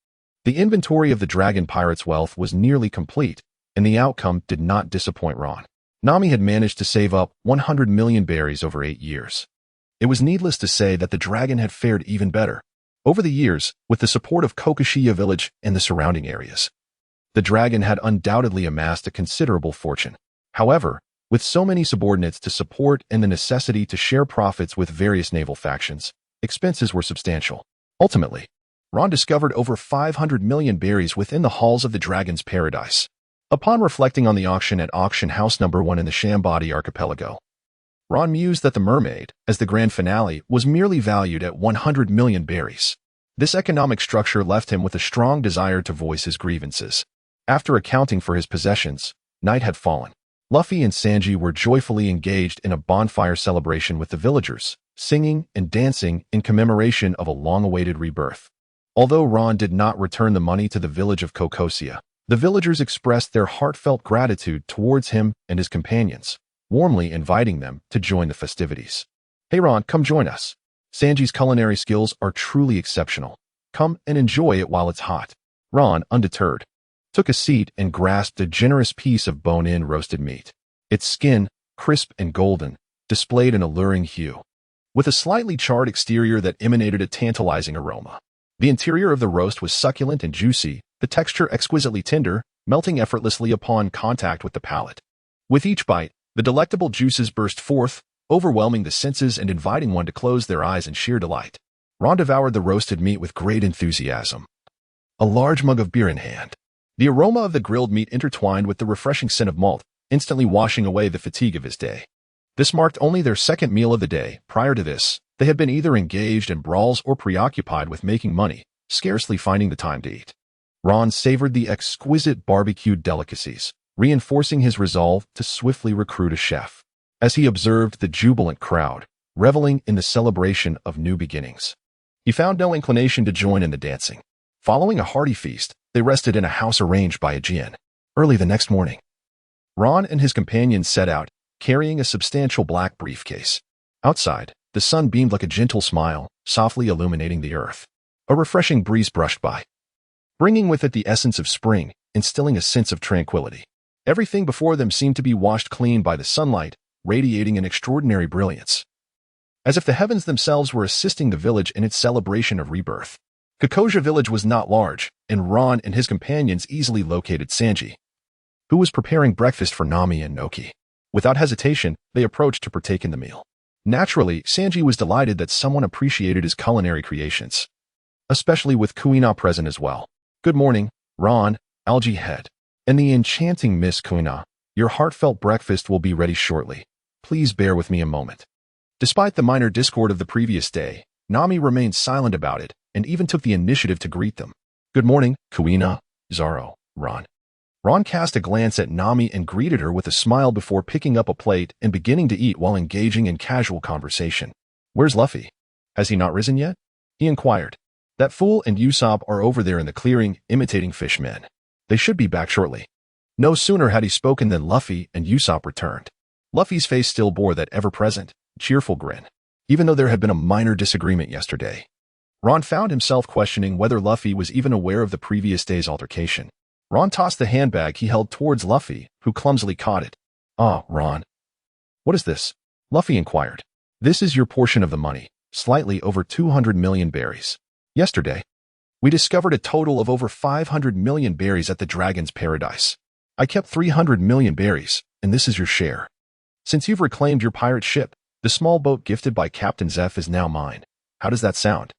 the inventory of the dragon pirates' wealth was nearly complete, and the outcome did not disappoint Ron. Nami had managed to save up 100 million berries over 8 years. It was needless to say that the dragon had fared even better. Over the years, with the support of Kokoshia village and the surrounding areas, the dragon had undoubtedly amassed a considerable fortune. However, with so many subordinates to support and the necessity to share profits with various naval factions, expenses were substantial. Ultimately, Ron discovered over 500 million berries within the halls of the dragon's paradise. Upon reflecting on the auction at Auction House No. 1 in the Shambadi archipelago, Ron mused that the mermaid, as the grand finale, was merely valued at 100 million berries. This economic structure left him with a strong desire to voice his grievances. After accounting for his possessions, night had fallen. Luffy and Sanji were joyfully engaged in a bonfire celebration with the villagers, singing and dancing in commemoration of a long-awaited rebirth. Although Ron did not return the money to the village of Kokosia, the villagers expressed their heartfelt gratitude towards him and his companions, warmly inviting them to join the festivities. Hey Ron, come join us. Sanji's culinary skills are truly exceptional. Come and enjoy it while it's hot. Ron, undeterred, took a seat and grasped a generous piece of bone-in roasted meat. Its skin, crisp and golden, displayed an alluring hue, with a slightly charred exterior that emanated a tantalizing aroma. The interior of the roast was succulent and juicy, the texture exquisitely tender, melting effortlessly upon contact with the palate. With each bite, the delectable juices burst forth, overwhelming the senses and inviting one to close their eyes in sheer delight. Ron devoured the roasted meat with great enthusiasm, a large mug of beer in hand. The aroma of the grilled meat intertwined with the refreshing scent of malt, instantly washing away the fatigue of his day. This marked only their second meal of the day. Prior to this, they had been either engaged in brawls or preoccupied with making money, scarcely finding the time to eat. Ron savored the exquisite barbecued delicacies, reinforcing his resolve to swiftly recruit a chef. As he observed the jubilant crowd, reveling in the celebration of new beginnings, he found no inclination to join in the dancing. Following a hearty feast, they rested in a house arranged by a Jin. Early the next morning, Ron and his companions set out, carrying a substantial black briefcase. Outside, the sun beamed like a gentle smile, softly illuminating the earth. A refreshing breeze brushed by, bringing with it the essence of spring, instilling a sense of tranquility. Everything before them seemed to be washed clean by the sunlight, radiating an extraordinary brilliance, as if the heavens themselves were assisting the village in its celebration of rebirth. Kokoja village was not large, and Ron and his companions easily located Sanji, who was preparing breakfast for Nami and Noki. Without hesitation, they approached to partake in the meal. Naturally, Sanji was delighted that someone appreciated his culinary creations, especially with Kuina present as well. "Good morning, Ron, Algae Head, and the enchanting Miss Kuina. Your heartfelt breakfast will be ready shortly. Please bear with me a moment." Despite the minor discord of the previous day, Nami remained silent about it and even took the initiative to greet them. "Good morning, Kuina, Zoro, Ron." Ron cast a glance at Nami and greeted her with a smile before picking up a plate and beginning to eat while engaging in casual conversation. "Where's Luffy? Has he not risen yet?" he inquired. "That fool and Usopp are over there in the clearing, imitating fishmen. They should be back shortly." No sooner had he spoken than Luffy and Usopp returned. Luffy's face still bore that ever-present, cheerful grin, even though there had been a minor disagreement yesterday. Ron found himself questioning whether Luffy was even aware of the previous day's altercation. Ron tossed the handbag he held towards Luffy, who clumsily caught it. "Ah, Ron. What is this?" Luffy inquired. "This is your portion of the money, slightly over 200 million berries. Yesterday, we discovered a total of over 500 million berries at the Dragon's Paradise. I kept 300 million berries, and this is your share. Since you've reclaimed your pirate ship, the small boat gifted by Captain Zeph is now mine. How does that sound?"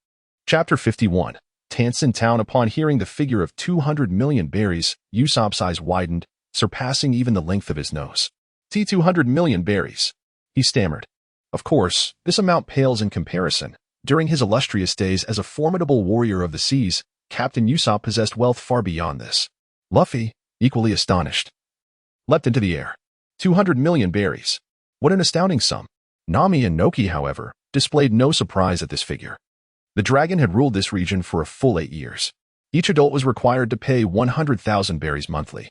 Chapter 51. Tansin Town. Upon hearing the figure of 200 million berries, Usopp's eyes widened, surpassing even the length of his nose. 200 million berries," he stammered. "Of course, this amount pales in comparison. During his illustrious days as a formidable warrior of the seas, Captain Usopp possessed wealth far beyond this." Luffy, equally astonished, leapt into the air. 200 million berries. What an astounding sum. Nami and Noki, however, displayed no surprise at this figure. The dragon had ruled this region for a full 8 years. Each adult was required to pay 100,000 berries monthly,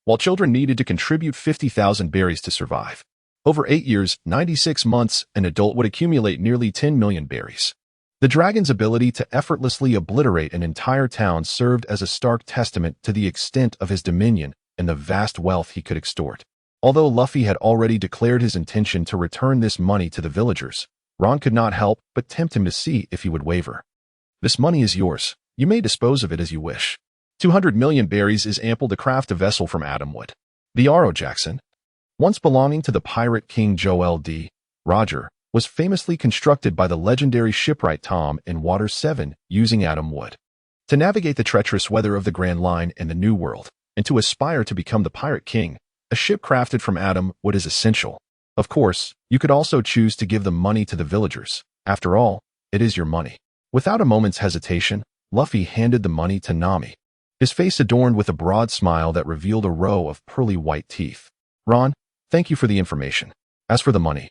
while children needed to contribute 50,000 berries to survive. Over 8 years, 96 months, an adult would accumulate nearly 10 million berries. The dragon's ability to effortlessly obliterate an entire town served as a stark testament to the extent of his dominion and the vast wealth he could extort. Although Luffy had already declared his intention to return this money to the villagers, Ron could not help but tempt him to see if he would waver. "This money is yours. You may dispose of it as you wish. 200 million berries is ample to craft a vessel from atom wood." The Aro Jackson, once belonging to the pirate king Joel D. Roger, was famously constructed by the legendary shipwright Tom in Water 7 using atom wood. To navigate the treacherous weather of the Grand Line in the New World, and to aspire to become the pirate king, a ship crafted from atom wood is essential. Of course, you could also choose to give the money to the villagers. After all, it is your money. Without a moment's hesitation, Luffy handed the money to Nami, his face adorned with a broad smile that revealed a row of pearly white teeth. "Ron, thank you for the information. As for the money,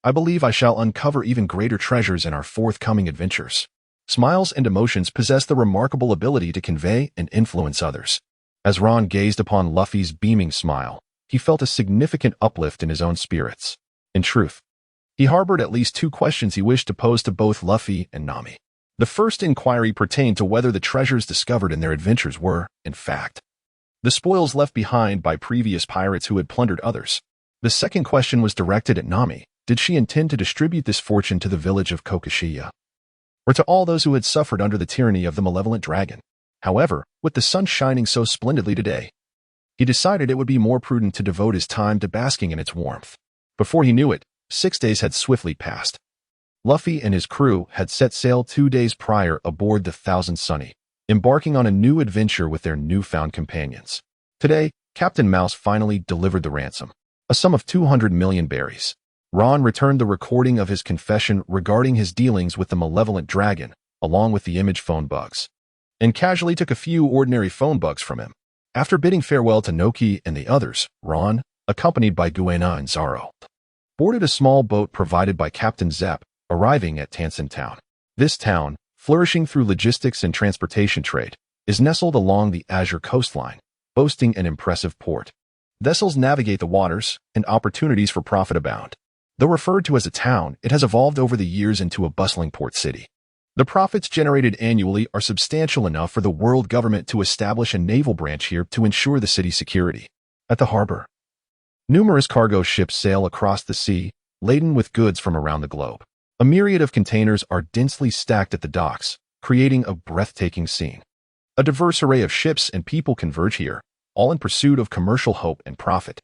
I believe I shall uncover even greater treasures in our forthcoming adventures." Smiles and emotions possess the remarkable ability to convey and influence others. As Ron gazed upon Luffy's beaming smile, he felt a significant uplift in his own spirits. In truth, he harbored at least 2 questions he wished to pose to both Luffy and Nami. The first inquiry pertained to whether the treasures discovered in their adventures were, in fact, the spoils left behind by previous pirates who had plundered others. The second question was directed at Nami. Did she intend to distribute this fortune to the village of Kokoshiya, or to all those who had suffered under the tyranny of the malevolent dragon? However, with the sun shining so splendidly today, he decided it would be more prudent to devote his time to basking in its warmth. Before he knew it, 6 days had swiftly passed. Luffy and his crew had set sail 2 days prior aboard the Thousand Sunny, embarking on a new adventure with their newfound companions. Today, Captain Mouse finally delivered the ransom, a sum of 200 million berries. Ron returned the recording of his confession regarding his dealings with the malevolent dragon, along with the image phone bugs, and casually took a few ordinary phone bugs from him. After bidding farewell to Noki and the others, Ron, accompanied by Kuina and Zoro, boarded a small boat provided by Captain Zep, arriving at Tansin Town. This town, flourishing through logistics and transportation trade, is nestled along the Azure coastline, boasting an impressive port. Vessels navigate the waters, and opportunities for profit abound. Though referred to as a town, it has evolved over the years into a bustling port city. The profits generated annually are substantial enough for the world government to establish a naval branch here to ensure the city's security. At the harbor, numerous cargo ships sail across the sea, laden with goods from around the globe. A myriad of containers are densely stacked at the docks, creating a breathtaking scene. A diverse array of ships and people converge here, all in pursuit of commercial hope and profit.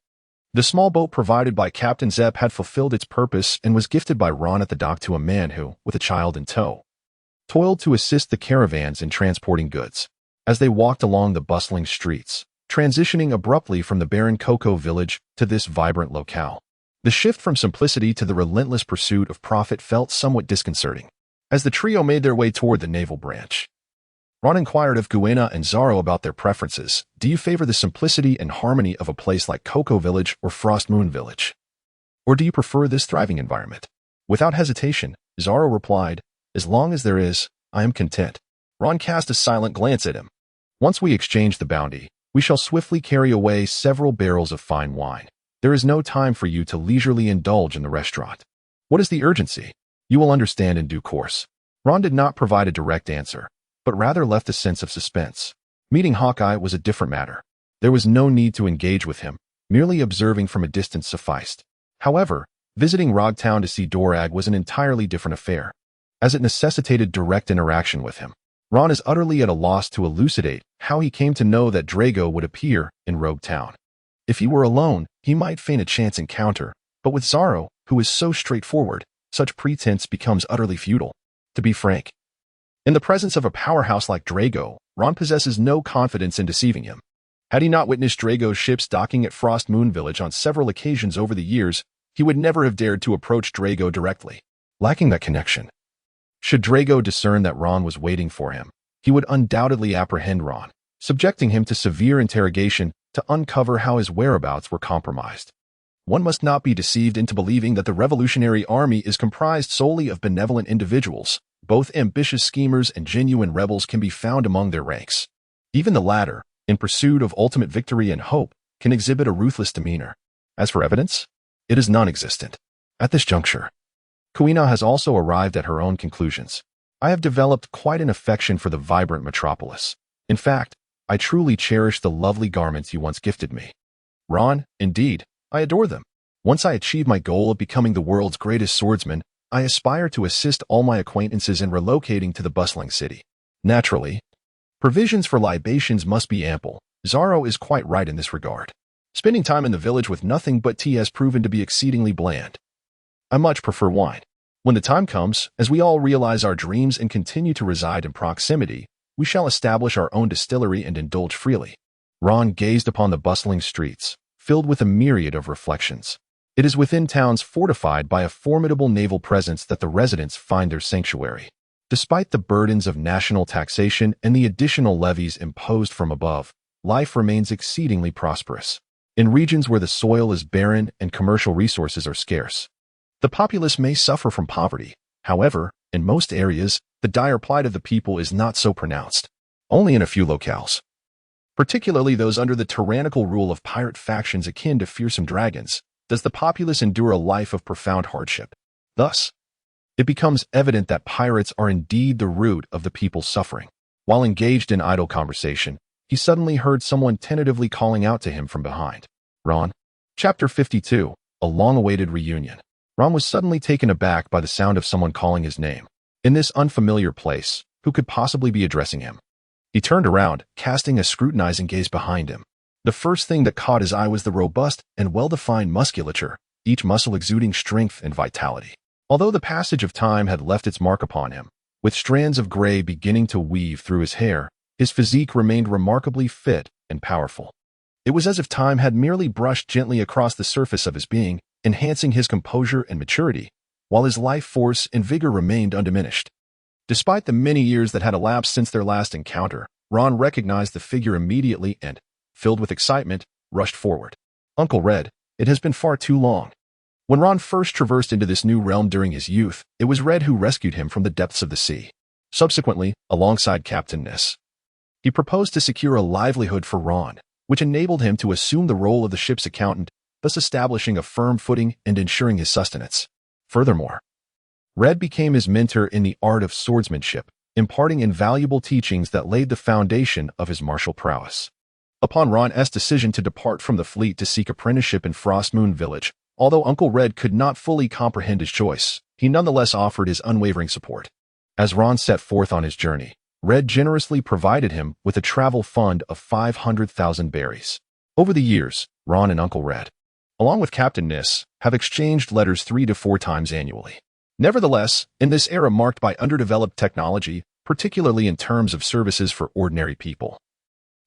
The small boat provided by Captain Zepp had fulfilled its purpose and was gifted by Ron at the dock to a man who, with a child in tow, toiled to assist the caravans in transporting goods. As they walked along the bustling streets, transitioning abruptly from the barren cocoa village to this vibrant locale, the shift from simplicity to the relentless pursuit of profit felt somewhat disconcerting. As the trio made their way toward the naval branch, Ron inquired of Kuina and Zoro about their preferences. Do you favor the simplicity and harmony of a place like Cocoa Village or Frost Moon Village? Or do you prefer this thriving environment? Without hesitation, Zoro replied, as long as there is, I am content. Ron cast a silent glance at him. Once we exchange the bounty, we shall swiftly carry away several barrels of fine wine. There is no time for you to leisurely indulge in the restaurant. What is the urgency? You will understand in due course. Ron did not provide a direct answer, but rather left a sense of suspense. Meeting Hawkeye was a different matter. There was no need to engage with him, merely observing from a distance sufficed. However, visiting Rogtown to see Dorag was an entirely different affair, as it necessitated direct interaction with him. Ron is utterly at a loss to elucidate how he came to know that Drago would appear in Rogue Town. If he were alone, he might feign a chance encounter, but with Zoro, who is so straightforward, such pretense becomes utterly futile. To be frank, in the presence of a powerhouse like Drago, Ron possesses no confidence in deceiving him. Had he not witnessed Drago's ships docking at Frost Moon Village on several occasions over the years, he would never have dared to approach Drago directly. Lacking that connection, should Drago discern that Ron was waiting for him, he would undoubtedly apprehend Ron, subjecting him to severe interrogation to uncover how his whereabouts were compromised. One must not be deceived into believing that the Revolutionary Army is comprised solely of benevolent individuals. Both ambitious schemers and genuine rebels can be found among their ranks. Even the latter, in pursuit of ultimate victory and hope, can exhibit a ruthless demeanor. As for evidence, it is non-existent. At this juncture, Kuina has also arrived at her own conclusions. I have developed quite an affection for the vibrant metropolis. In fact, I truly cherish the lovely garments you once gifted me. Ron, indeed, I adore them. Once I achieve my goal of becoming the world's greatest swordsman, I aspire to assist all my acquaintances in relocating to the bustling city. Naturally, provisions for libations must be ample. Zoro is quite right in this regard. Spending time in the village with nothing but tea has proven to be exceedingly bland. I much prefer wine. When the time comes, as we all realize our dreams and continue to reside in proximity, we shall establish our own distillery and indulge freely. Ron gazed upon the bustling streets, filled with a myriad of reflections. It is within towns fortified by a formidable naval presence that the residents find their sanctuary. Despite the burdens of national taxation and the additional levies imposed from above, life remains exceedingly prosperous. In regions where the soil is barren and commercial resources are scarce, the populace may suffer from poverty. However, in most areas, the dire plight of the people is not so pronounced. Only in a few locales, particularly those under the tyrannical rule of pirate factions akin to fearsome dragons, does the populace endure a life of profound hardship. Thus, it becomes evident that pirates are indeed the root of the people's suffering. While engaged in idle conversation, he suddenly heard someone tentatively calling out to him from behind. Ron. Chapter 52, A Long-Awaited Reunion. Ron was suddenly taken aback by the sound of someone calling his name. In this unfamiliar place, who could possibly be addressing him? He turned around, casting a scrutinizing gaze behind him. The first thing that caught his eye was the robust and well-defined musculature, each muscle exuding strength and vitality. Although the passage of time had left its mark upon him, with strands of gray beginning to weave through his hair, his physique remained remarkably fit and powerful. It was as if time had merely brushed gently across the surface of his being, enhancing his composure and maturity, while his life force and vigor remained undiminished. Despite the many years that had elapsed since their last encounter, Ron recognized the figure immediately and, filled with excitement, rushed forward. Uncle Red, it has been far too long. When Ron first traversed into this new realm during his youth, it was Red who rescued him from the depths of the sea. Subsequently, alongside Captain Ness, he proposed to secure a livelihood for Ron, which enabled him to assume the role of the ship's accountant, thus establishing a firm footing and ensuring his sustenance. Furthermore, Red became his mentor in the art of swordsmanship, imparting invaluable teachings that laid the foundation of his martial prowess. Upon Ron's decision to depart from the fleet to seek apprenticeship in Frostmoon Village, although Uncle Red could not fully comprehend his choice, he nonetheless offered his unwavering support. As Ron set forth on his journey, Red generously provided him with a travel fund of 500,000 berries. Over the years, Ron and Uncle Red, along with Captain Nis, have exchanged letters 3 to 4 times annually. Nevertheless, in this era marked by underdeveloped technology, particularly in terms of services for ordinary people,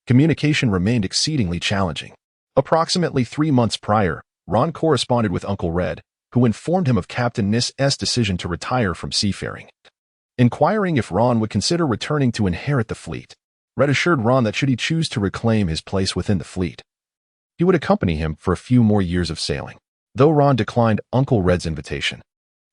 communication remained exceedingly challenging. Approximately 3 months prior, Ron corresponded with Uncle Red, who informed him of Captain Nis's decision to retire from seafaring. Inquiring if Ron would consider returning to inherit the fleet, Red assured Ron that should he choose to reclaim his place within the fleet, he would accompany him for a few more years of sailing. Though Ron declined Uncle Red's invitation,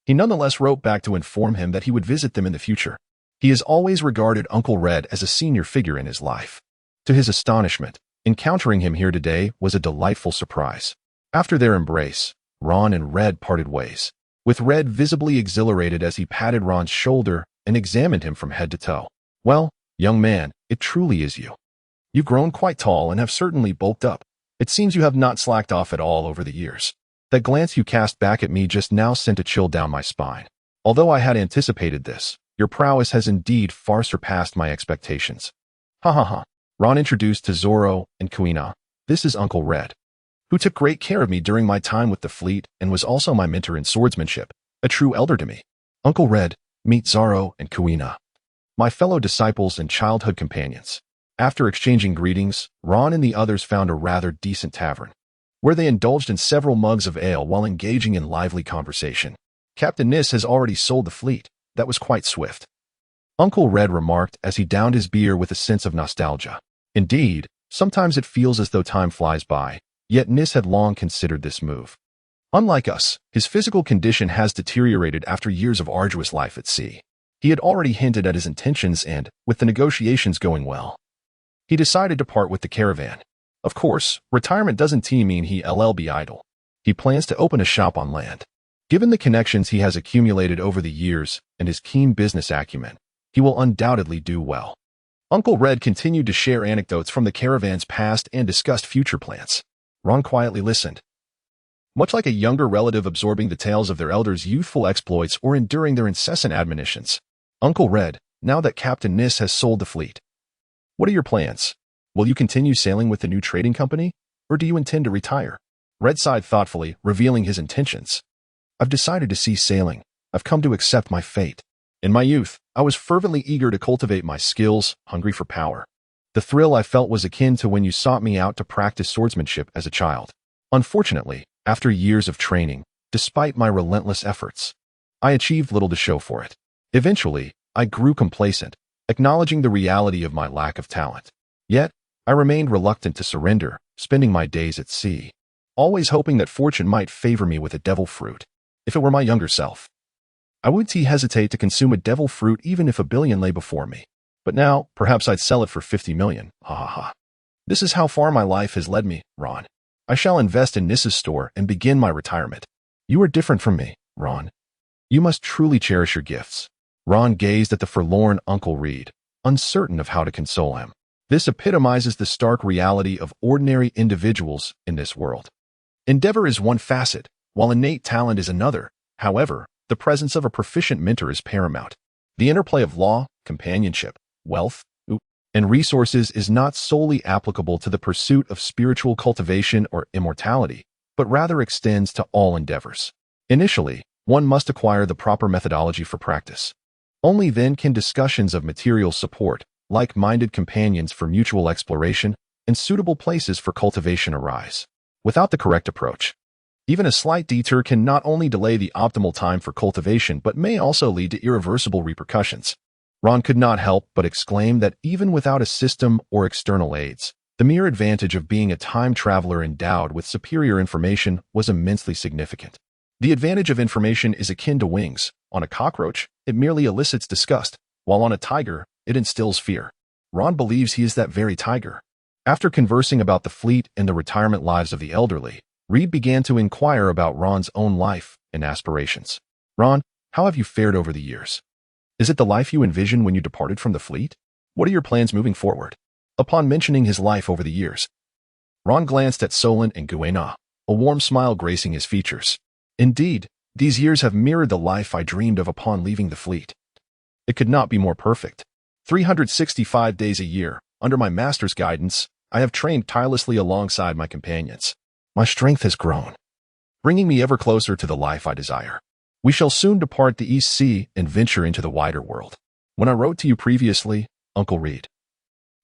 he nonetheless wrote back to inform him that he would visit them in the future. He has always regarded Uncle Red as a senior figure in his life. To his astonishment, encountering him here today was a delightful surprise. After their embrace, Ron and Red parted ways, with Red visibly exhilarated as he patted Ron's shoulder and examined him from head to toe. "Well, young man, it truly is you. You've grown quite tall and have certainly bulked up. It seems you have not slacked off at all over the years. That glance you cast back at me just now sent a chill down my spine. Although I had anticipated this, your prowess has indeed far surpassed my expectations." Ha ha ha. Ron introduced to Zoro and Kuina. "This is Uncle Red, who took great care of me during my time with the fleet and was also my mentor in swordsmanship, a true elder to me. Uncle Red, meet Zoro and Kuina, my fellow disciples and childhood companions." After exchanging greetings, Ron and the others found a rather decent tavern, where they indulged in several mugs of ale while engaging in lively conversation. "Captain Nis has already sold the fleet. That was quite swift," Uncle Red remarked as he downed his beer with a sense of nostalgia. "Indeed, sometimes it feels as though time flies by, yet Nis had long considered this move. Unlike us, his physical condition has deteriorated after years of arduous life at sea. He had already hinted at his intentions and, with the negotiations going well, he decided to part with the caravan. Of course, retirement doesn't mean he'll be idle. He plans to open a shop on land. Given the connections he has accumulated over the years and his keen business acumen, he will undoubtedly do well." Uncle Red continued to share anecdotes from the caravan's past and discussed future plans. Ron quietly listened, much like a younger relative absorbing the tales of their elders' youthful exploits or enduring their incessant admonitions. "Uncle Red, now that Captain Nis has sold the fleet, what are your plans? Will you continue sailing with the new trading company, or do you intend to retire?" Red sighed thoughtfully, revealing his intentions. "I've decided to cease sailing. I've come to accept my fate. In my youth, I was fervently eager to cultivate my skills, hungry for power. The thrill I felt was akin to when you sought me out to practice swordsmanship as a child. Unfortunately, after years of training, despite my relentless efforts, I achieved little to show for it. Eventually, I grew complacent, acknowledging the reality of my lack of talent. Yet, I remained reluctant to surrender, spending my days at sea, always hoping that fortune might favor me with a devil fruit. If it were my younger self, I wouldn't hesitate to consume a devil fruit even if $1 billion lay before me. But now, perhaps I'd sell it for $50 million. Ha ha ha. This is how far my life has led me, Ron. I shall invest in Nis's store and begin my retirement. You are different from me, Ron. You must truly cherish your gifts." Ron gazed at the forlorn Uncle Reed, uncertain of how to console him. This epitomizes the stark reality of ordinary individuals in this world. Endeavor is one facet, while innate talent is another. However, the presence of a proficient mentor is paramount. The interplay of law, companionship, wealth, and resources is not solely applicable to the pursuit of spiritual cultivation or immortality, but rather extends to all endeavors. Initially, one must acquire the proper methodology for practice. Only then can discussions of material support, like-minded companions for mutual exploration, and suitable places for cultivation arise. Without the correct approach, even a slight detour can not only delay the optimal time for cultivation but may also lead to irreversible repercussions. Ron could not help but exclaim that even without a system or external aids, the mere advantage of being a time traveler endowed with superior information was immensely significant. The advantage of information is akin to wings. On a cockroach, it merely elicits disgust, while on a tiger, it instills fear. Ron believes he is that very tiger. After conversing about the fleet and the retirement lives of the elderly, Reed began to inquire about Ron's own life and aspirations. Ron, how have you fared over the years? Is it the life you envisioned when you departed from the fleet? What are your plans moving forward? Upon mentioning his life over the years, Ron glanced at Solon and Kuina, a warm smile gracing his features. Indeed, these years have mirrored the life I dreamed of upon leaving the fleet. It could not be more perfect. 365 days a year, under my master's guidance, I have trained tirelessly alongside my companions. My strength has grown, bringing me ever closer to the life I desire. We shall soon depart the East Sea and venture into the wider world. When I wrote to you previously, Uncle Reed,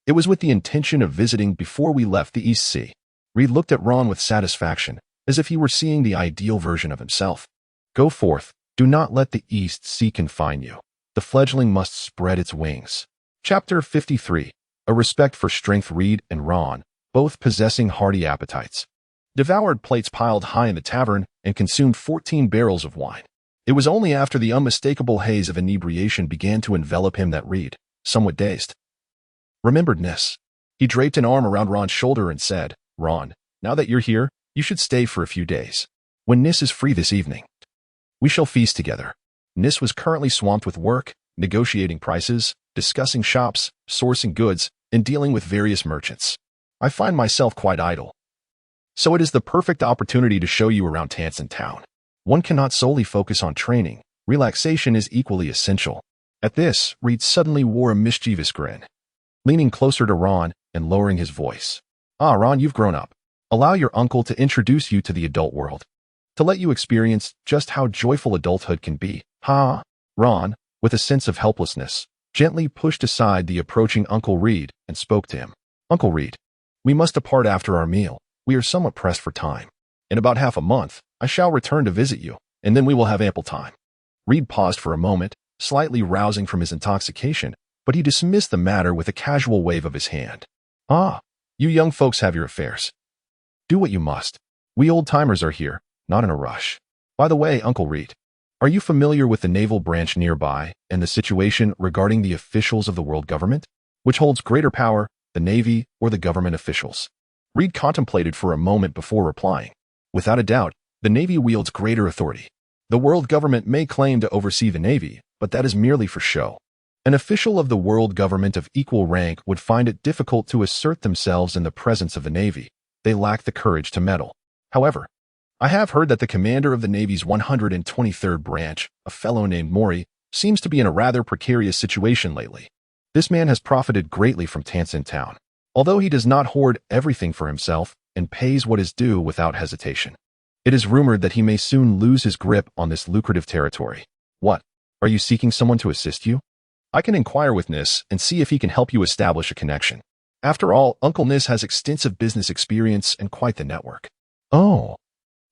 it was with the intention of visiting before we left the East Sea. Reed looked at Ron with satisfaction, as if he were seeing the ideal version of himself. Go forth, do not let the East Sea confine you. The fledgling must spread its wings. Chapter 53. A respect for strength. Reed and Ron, both possessing hearty appetites, devoured plates piled high in the tavern and consumed 14 barrels of wine. It was only after the unmistakable haze of inebriation began to envelop him that Reed, somewhat dazed, remembered Nis. He draped an arm around Ron's shoulder and said, Ron, now that you're here, you should stay for a few days. When Nis is free this evening, we shall feast together. Nis was currently swamped with work, negotiating prices, discussing shops, sourcing goods, and dealing with various merchants. I find myself quite idle. So it is the perfect opportunity to show you around Tansen Town. One cannot solely focus on training. Relaxation is equally essential. At this, Reed suddenly wore a mischievous grin, leaning closer to Ron and lowering his voice. Ah, Ron, you've grown up. Allow your uncle to introduce you to the adult world, to let you experience just how joyful adulthood can be. Ha! Ron, with a sense of helplessness, gently pushed aside the approaching Uncle Reed and spoke to him. Uncle Reed, we must depart after our meal. We are somewhat pressed for time. In about half a month, I shall return to visit you, and then we will have ample time. Reed paused for a moment, slightly rousing from his intoxication, but he dismissed the matter with a casual wave of his hand. Ah, you young folks have your affairs. Do what you must. We old-timers are here, not in a rush. By the way, Uncle Reed, are you familiar with the naval branch nearby and the situation regarding the officials of the world government? Which holds greater power, the Navy or the government officials? Reed contemplated for a moment before replying. Without a doubt, the Navy wields greater authority. The world government may claim to oversee the Navy, but that is merely for show. An official of the world government of equal rank would find it difficult to assert themselves in the presence of the Navy. They lack the courage to meddle. However, I have heard that the commander of the Navy's 123rd branch, a fellow named Mori, seems to be in a rather precarious situation lately. This man has profited greatly from Tansen Town, although he does not hoard everything for himself and pays what is due without hesitation. It is rumored that he may soon lose his grip on this lucrative territory. What? Are you seeking someone to assist you? I can inquire with Nis and see if he can help you establish a connection. After all, Uncle Nis has extensive business experience and quite the network. Oh,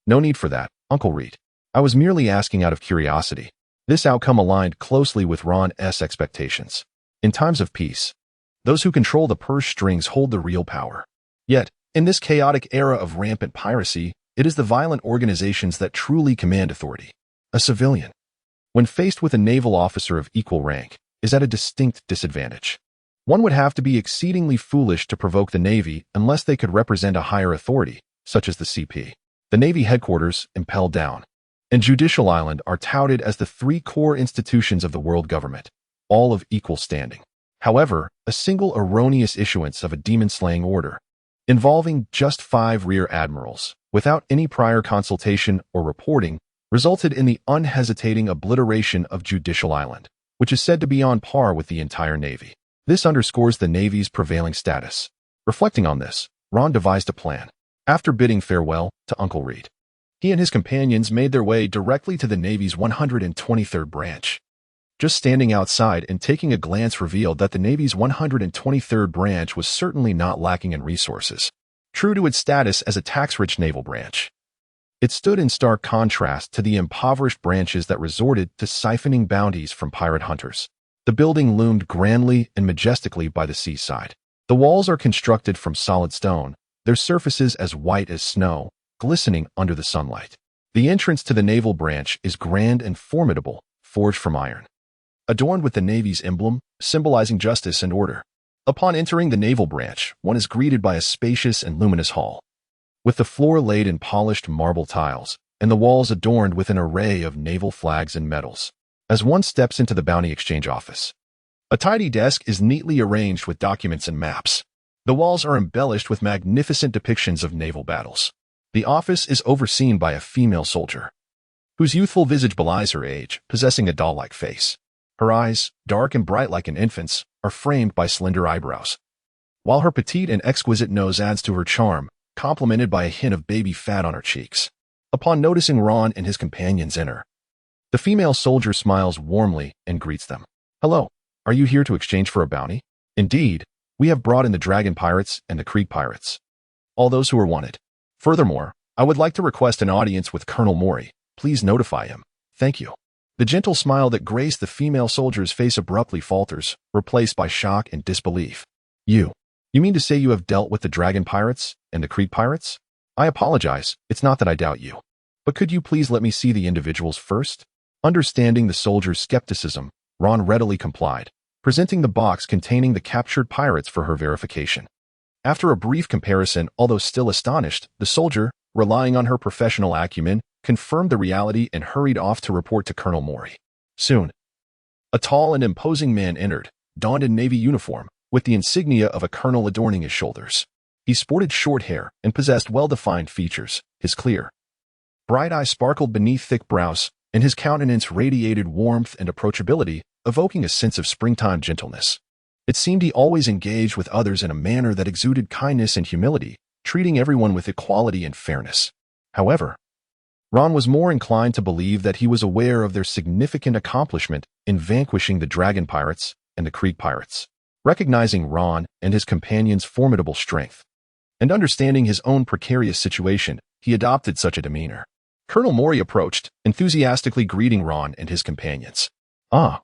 no need for that, Uncle Reed. I was merely asking out of curiosity. This outcome aligned closely with Ron's expectations. In times of peace, those who control the purse strings hold the real power. Yet, in this chaotic era of rampant piracy, it is the violent organizations that truly command authority. A civilian, when faced with a naval officer of equal rank, is at a distinct disadvantage. One would have to be exceedingly foolish to provoke the Navy unless they could represent a higher authority, such as the CP. The Navy headquarters, Impel Down, and Judicial Island are touted as the three core institutions of the world government, all of equal standing. However, a single erroneous issuance of a demon-slaying order, involving just 5 rear admirals, without any prior consultation or reporting, resulted in the unhesitating obliteration of Judicial Island, which is said to be on par with the entire Navy. This underscores the Navy's prevailing status. Reflecting on this, Ron devised a plan. After bidding farewell to Uncle Reed, he and his companions made their way directly to the Navy's 123rd branch. Just standing outside and taking a glance revealed that the Navy's 123rd branch was certainly not lacking in resources. True to its status as a tax-rich naval branch, it stood in stark contrast to the impoverished branches that resorted to siphoning bounties from pirate hunters. The building loomed grandly and majestically by the seaside. The walls are constructed from solid stone, their surfaces as white as snow, glistening under the sunlight. The entrance to the naval branch is grand and formidable, forged from iron, adorned with the Navy's emblem, symbolizing justice and order. Upon entering the naval branch, one is greeted by a spacious and luminous hall, with the floor laid in polished marble tiles, and the walls adorned with an array of naval flags and medals. As one steps into the bounty exchange office, a tidy desk is neatly arranged with documents and maps. The walls are embellished with magnificent depictions of naval battles. The office is overseen by a female soldier, whose youthful visage belies her age, possessing a doll-like face. Her eyes, dark and bright like an infant's, are framed by slender eyebrows, while her petite and exquisite nose adds to her charm, complemented by a hint of baby fat on her cheeks. Upon noticing Ron and his companions enter, the female soldier smiles warmly and greets them. "Hello, are you here to exchange for a bounty?" "Indeed, we have brought in the Dragon Pirates and the Creek Pirates, all those who are wanted. Furthermore, I would like to request an audience with Colonel Mori. Please notify him. Thank you." The gentle smile that graced the female soldier's face abruptly falters, replaced by shock and disbelief. You mean to say you have dealt with the Dragon Pirates and the Creek Pirates?" "I apologize, it's not that I doubt you. But could you please let me see the individuals first?" Understanding the soldier's skepticism, Ron readily complied, presenting the box containing the captured pirates for her verification. After a brief comparison, although still astonished, the soldier, relying on her professional acumen, confirmed the reality and hurried off to report to Colonel Mori. Soon, a tall and imposing man entered, donned in navy uniform, with the insignia of a colonel adorning his shoulders. He sported short hair and possessed well-defined features. His clear, bright eyes sparkled beneath thick brows, and his countenance radiated warmth and approachability, evoking a sense of springtime gentleness. It seemed he always engaged with others in a manner that exuded kindness and humility, treating everyone with equality and fairness. However, Ron was more inclined to believe that he was aware of their significant accomplishment in vanquishing the Dragon Pirates and the Creek Pirates. Recognizing Ron and his companions' formidable strength, and understanding his own precarious situation, he adopted such a demeanor. Colonel Mori approached, enthusiastically greeting Ron and his companions. "Ah,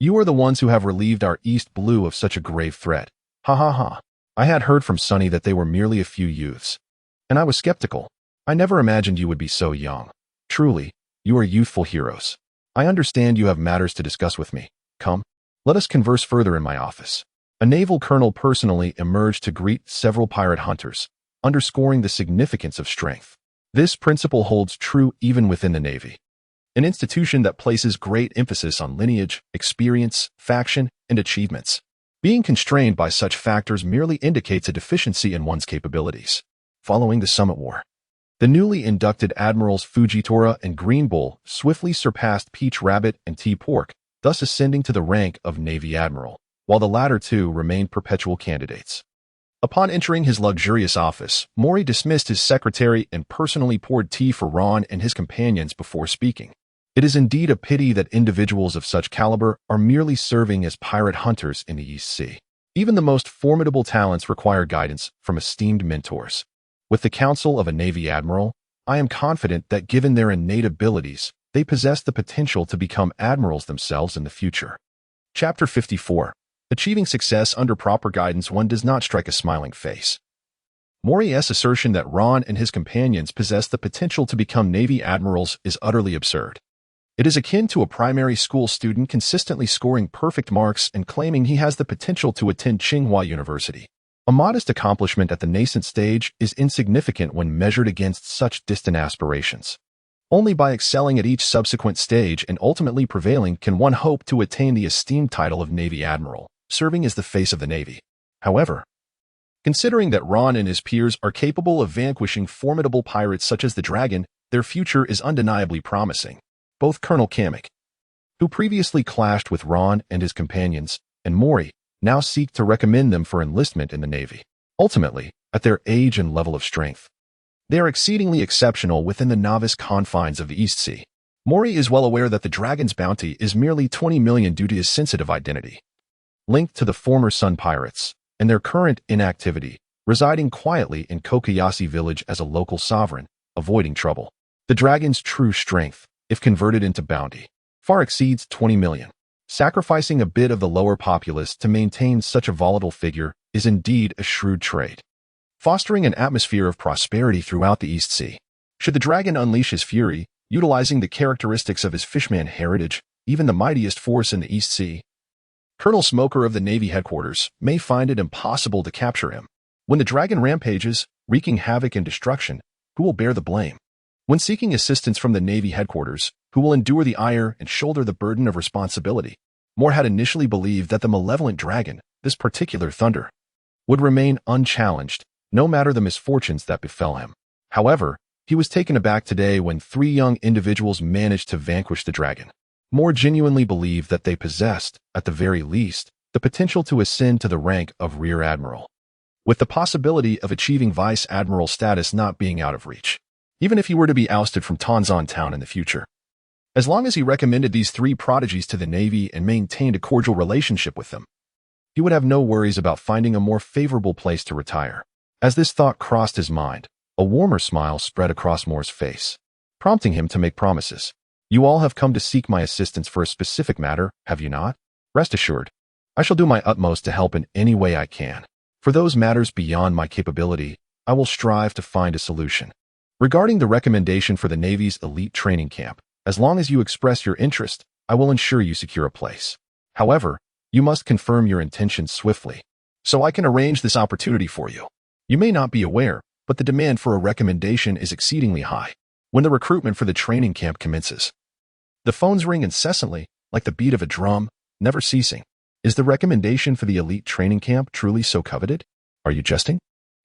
you are the ones who have relieved our East Blue of such a grave threat. Ha ha ha. I had heard from Sonny that they were merely a few youths, and I was skeptical. I never imagined you would be so young. Truly, you are youthful heroes. I understand you have matters to discuss with me. Come, let us converse further in my office." A naval colonel personally emerged to greet several pirate hunters, underscoring the significance of strength. This principle holds true even within the Navy, an institution that places great emphasis on lineage, experience, faction, and achievements. Being constrained by such factors merely indicates a deficiency in one's capabilities. Following the Summit War, the newly inducted Admirals Fujitora and Green Bull swiftly surpassed Peach Rabbit and T-Pork, thus ascending to the rank of Navy Admiral, while the latter two remained perpetual candidates. Upon entering his luxurious office, Mori dismissed his secretary and personally poured tea for Ron and his companions before speaking. It is indeed a pity that individuals of such caliber are merely serving as pirate hunters in the East Sea. Even the most formidable talents require guidance from esteemed mentors. With the counsel of a Navy Admiral, I am confident that given their innate abilities, they possess the potential to become admirals themselves in the future. Chapter 54. Achieving success under proper guidance. One does not strike a smiling face. Mori's assertion that Ron and his companions possess the potential to become Navy admirals is utterly absurd. It is akin to a primary school student consistently scoring perfect marks and claiming he has the potential to attend Tsinghua University. A modest accomplishment at the nascent stage is insignificant when measured against such distant aspirations. Only by excelling at each subsequent stage and ultimately prevailing can one hope to attain the esteemed title of Navy Admiral, serving as the face of the Navy. However, considering that Ron and his peers are capable of vanquishing formidable pirates such as the Dragon, their future is undeniably promising. Both Colonel Kamek, who previously clashed with Ron and his companions, and Mori, now seek to recommend them for enlistment in the Navy. Ultimately, at their age and level of strength, they are exceedingly exceptional within the novice confines of the East Sea. Mori is well aware that the Dragon's bounty is merely 20 million due to his sensitive identity, linked to the former Sun Pirates, and their current inactivity, residing quietly in Kokoyashi village as a local sovereign, avoiding trouble. The Dragon's true strength, if converted into bounty, far exceeds 20 million. Sacrificing a bit of the lower populace to maintain such a volatile figure is indeed a shrewd trade, fostering an atmosphere of prosperity throughout the East Sea. Should the Dragon unleash his fury, utilizing the characteristics of his fishman heritage, even the mightiest force in the East Sea Colonel Smoker of the Navy headquarters may find it impossible to capture him. When the dragon rampages, wreaking havoc and destruction, who will bear the blame? When seeking assistance from the Navy headquarters, who will endure the ire and shoulder the burden of responsibility? Moore had initially believed that the malevolent dragon, this particular thunder, would remain unchallenged, no matter the misfortunes that befell him. However, he was taken aback today when 3 young individuals managed to vanquish the dragon. Moore genuinely believed that they possessed, at the very least, the potential to ascend to the rank of Rear Admiral, with the possibility of achieving Vice Admiral status not being out of reach, even if he were to be ousted from Tonzon Town in the future. As long as he recommended these 3 prodigies to the Navy and maintained a cordial relationship with them, he would have no worries about finding a more favorable place to retire. As this thought crossed his mind, a warmer smile spread across Moore's face, prompting him to make promises. You all have come to seek my assistance for a specific matter, have you not? Rest assured, I shall do my utmost to help in any way I can. For those matters beyond my capability, I will strive to find a solution. Regarding the recommendation for the Navy's elite training camp, as long as you express your interest, I will ensure you secure a place. However, you must confirm your intentions swiftly, so I can arrange this opportunity for you. You may not be aware, but the demand for a recommendation is exceedingly high. When the recruitment for the training camp commences, the phones ring incessantly, like the beat of a drum, never ceasing. Is the recommendation for the elite training camp truly so coveted? Are you jesting?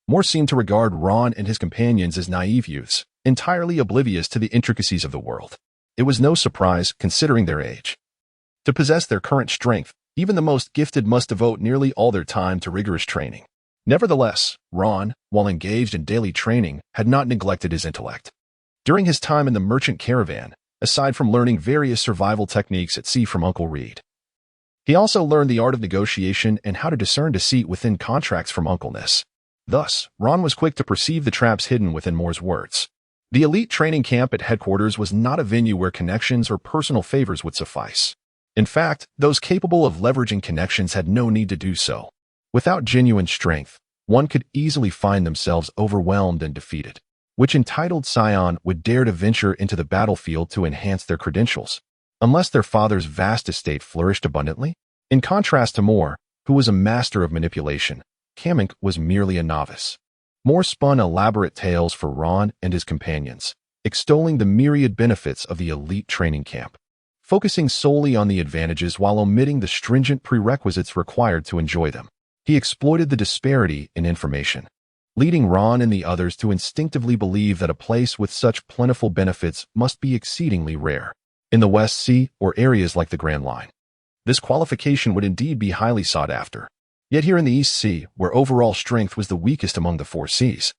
Moore seemed to regard Ron and his companions as naive youths, entirely oblivious to the intricacies of the world. It was no surprise, considering their age. To possess their current strength, even the most gifted must devote nearly all their time to rigorous training. Nevertheless, Ron, while engaged in daily training, had not neglected his intellect. During his time in the merchant caravan, aside from learning various survival techniques at sea from Uncle Reed, he also learned the art of negotiation and how to discern deceit within contracts from Uncle Nis. Thus, Ron was quick to perceive the traps hidden within Moore's words. The elite training camp at headquarters was not a venue where connections or personal favors would suffice. In fact, those capable of leveraging connections had no need to do so. Without genuine strength, one could easily find themselves overwhelmed and defeated. Which entitled scion would dare to venture into the battlefield to enhance their credentials, unless their father's vast estate flourished abundantly? In contrast to Moore, who was a master of manipulation, Kamink was merely a novice. Moore spun elaborate tales for Ron and his companions, extolling the myriad benefits of the elite training camp, focusing solely on the advantages while omitting the stringent prerequisites required to enjoy them. He exploited the disparity in information, leading Ron and the others to instinctively believe that a place with such plentiful benefits must be exceedingly rare. In the West Sea or areas like the Grand Line, this qualification would indeed be highly sought after. Yet here in the East Sea, where overall strength was the weakest among the 4 seas,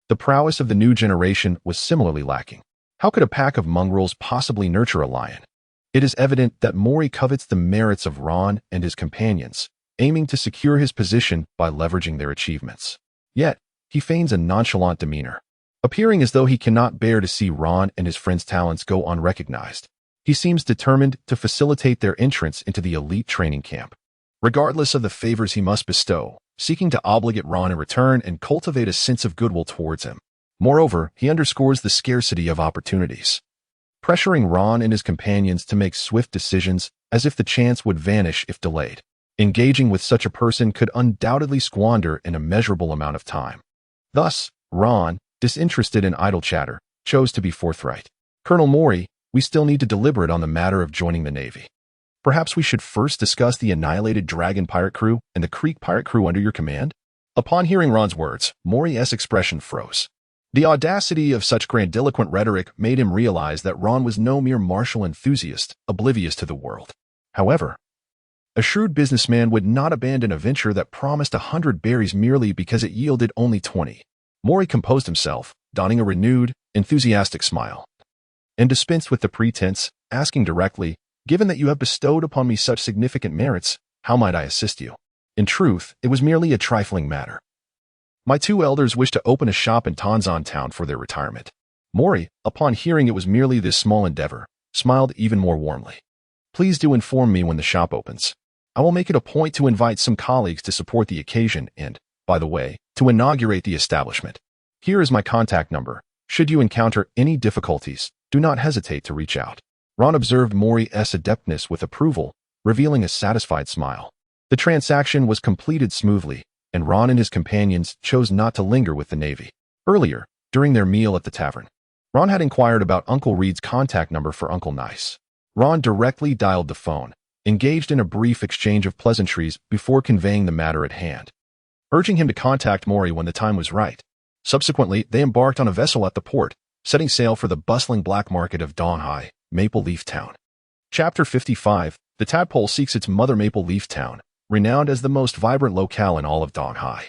the prowess of the new generation was similarly lacking. How could a pack of mongrels possibly nurture a lion? It is evident that Mori covets the merits of Ron and his companions, aiming to secure his position by leveraging their achievements. Yet, he feigns a nonchalant demeanor, appearing as though he cannot bear to see Ron and his friends' talents go unrecognized. He seems determined to facilitate their entrance into the elite training camp, regardless of the favors he must bestow, seeking to obligate Ron in return and cultivate a sense of goodwill towards him. Moreover, he underscores the scarcity of opportunities, pressuring Ron and his companions to make swift decisions as if the chance would vanish if delayed. Engaging with such a person could undoubtedly squander an immeasurable amount of time. Thus, Ron, disinterested in idle chatter, chose to be forthright. Colonel Mori, we still need to deliberate on the matter of joining the Navy. Perhaps we should first discuss the annihilated Dragon pirate crew and the Creek pirate crew under your command? Upon hearing Ron's words, Mori's expression froze. The audacity of such grandiloquent rhetoric made him realize that Ron was no mere martial enthusiast, oblivious to the world. However, a shrewd businessman would not abandon a venture that promised 100 berries merely because it yielded only 20. Mori composed himself, donning a renewed, enthusiastic smile, and dispensed with the pretense, asking directly, "Given that you have bestowed upon me such significant merits, how might I assist you?" In truth, it was merely a trifling matter. My 2 elders wish to open a shop in Tonzon Town for their retirement. Mori, upon hearing it was merely this small endeavor, smiled even more warmly. Please do inform me when the shop opens. I will make it a point to invite some colleagues to support the occasion and, by the way, to inaugurate the establishment. Here is my contact number. Should you encounter any difficulties, do not hesitate to reach out. Ron observed Mori's adeptness with approval, revealing a satisfied smile. The transaction was completed smoothly, and Ron and his companions chose not to linger with the Navy. Earlier, during their meal at the tavern, Ron had inquired about Uncle Reed's contact number for Uncle Nice. Ron directly dialed the phone, engaged in a brief exchange of pleasantries before conveying the matter at hand, urging him to contact Mori when the time was right. Subsequently, they embarked on a vessel at the port, setting sail for the bustling black market of Donghai, Maple Leaf Town. Chapter 55. The Tadpole seeks its mother. Maple Leaf Town, renowned as the most vibrant locale in all of Donghai,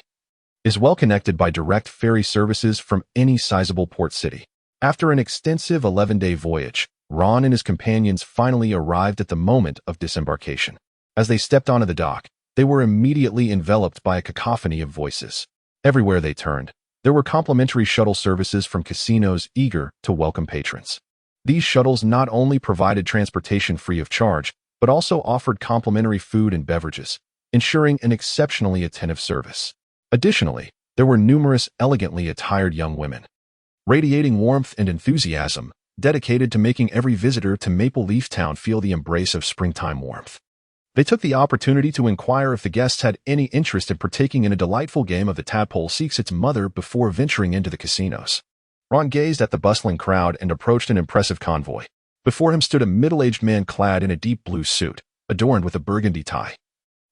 is well connected by direct ferry services from any sizable port city. After an extensive 11-day voyage, Ron and his companions finally arrived at the moment of disembarkation. As they stepped onto the dock, they were immediately enveloped by a cacophony of voices. Everywhere they turned, there were complimentary shuttle services from casinos eager to welcome patrons. These shuttles not only provided transportation free of charge, but also offered complimentary food and beverages, ensuring an exceptionally attentive service. Additionally, there were numerous elegantly attired young women, radiating warmth and enthusiasm, dedicated to making every visitor to Maple Leaf Town feel the embrace of springtime warmth. They took the opportunity to inquire if the guests had any interest in partaking in a delightful game of The Tadpole Seeks Its Mother before venturing into the casinos. Ron gazed at the bustling crowd and approached an impressive convoy. Before him stood a middle-aged man clad in a deep blue suit, adorned with a burgundy tie.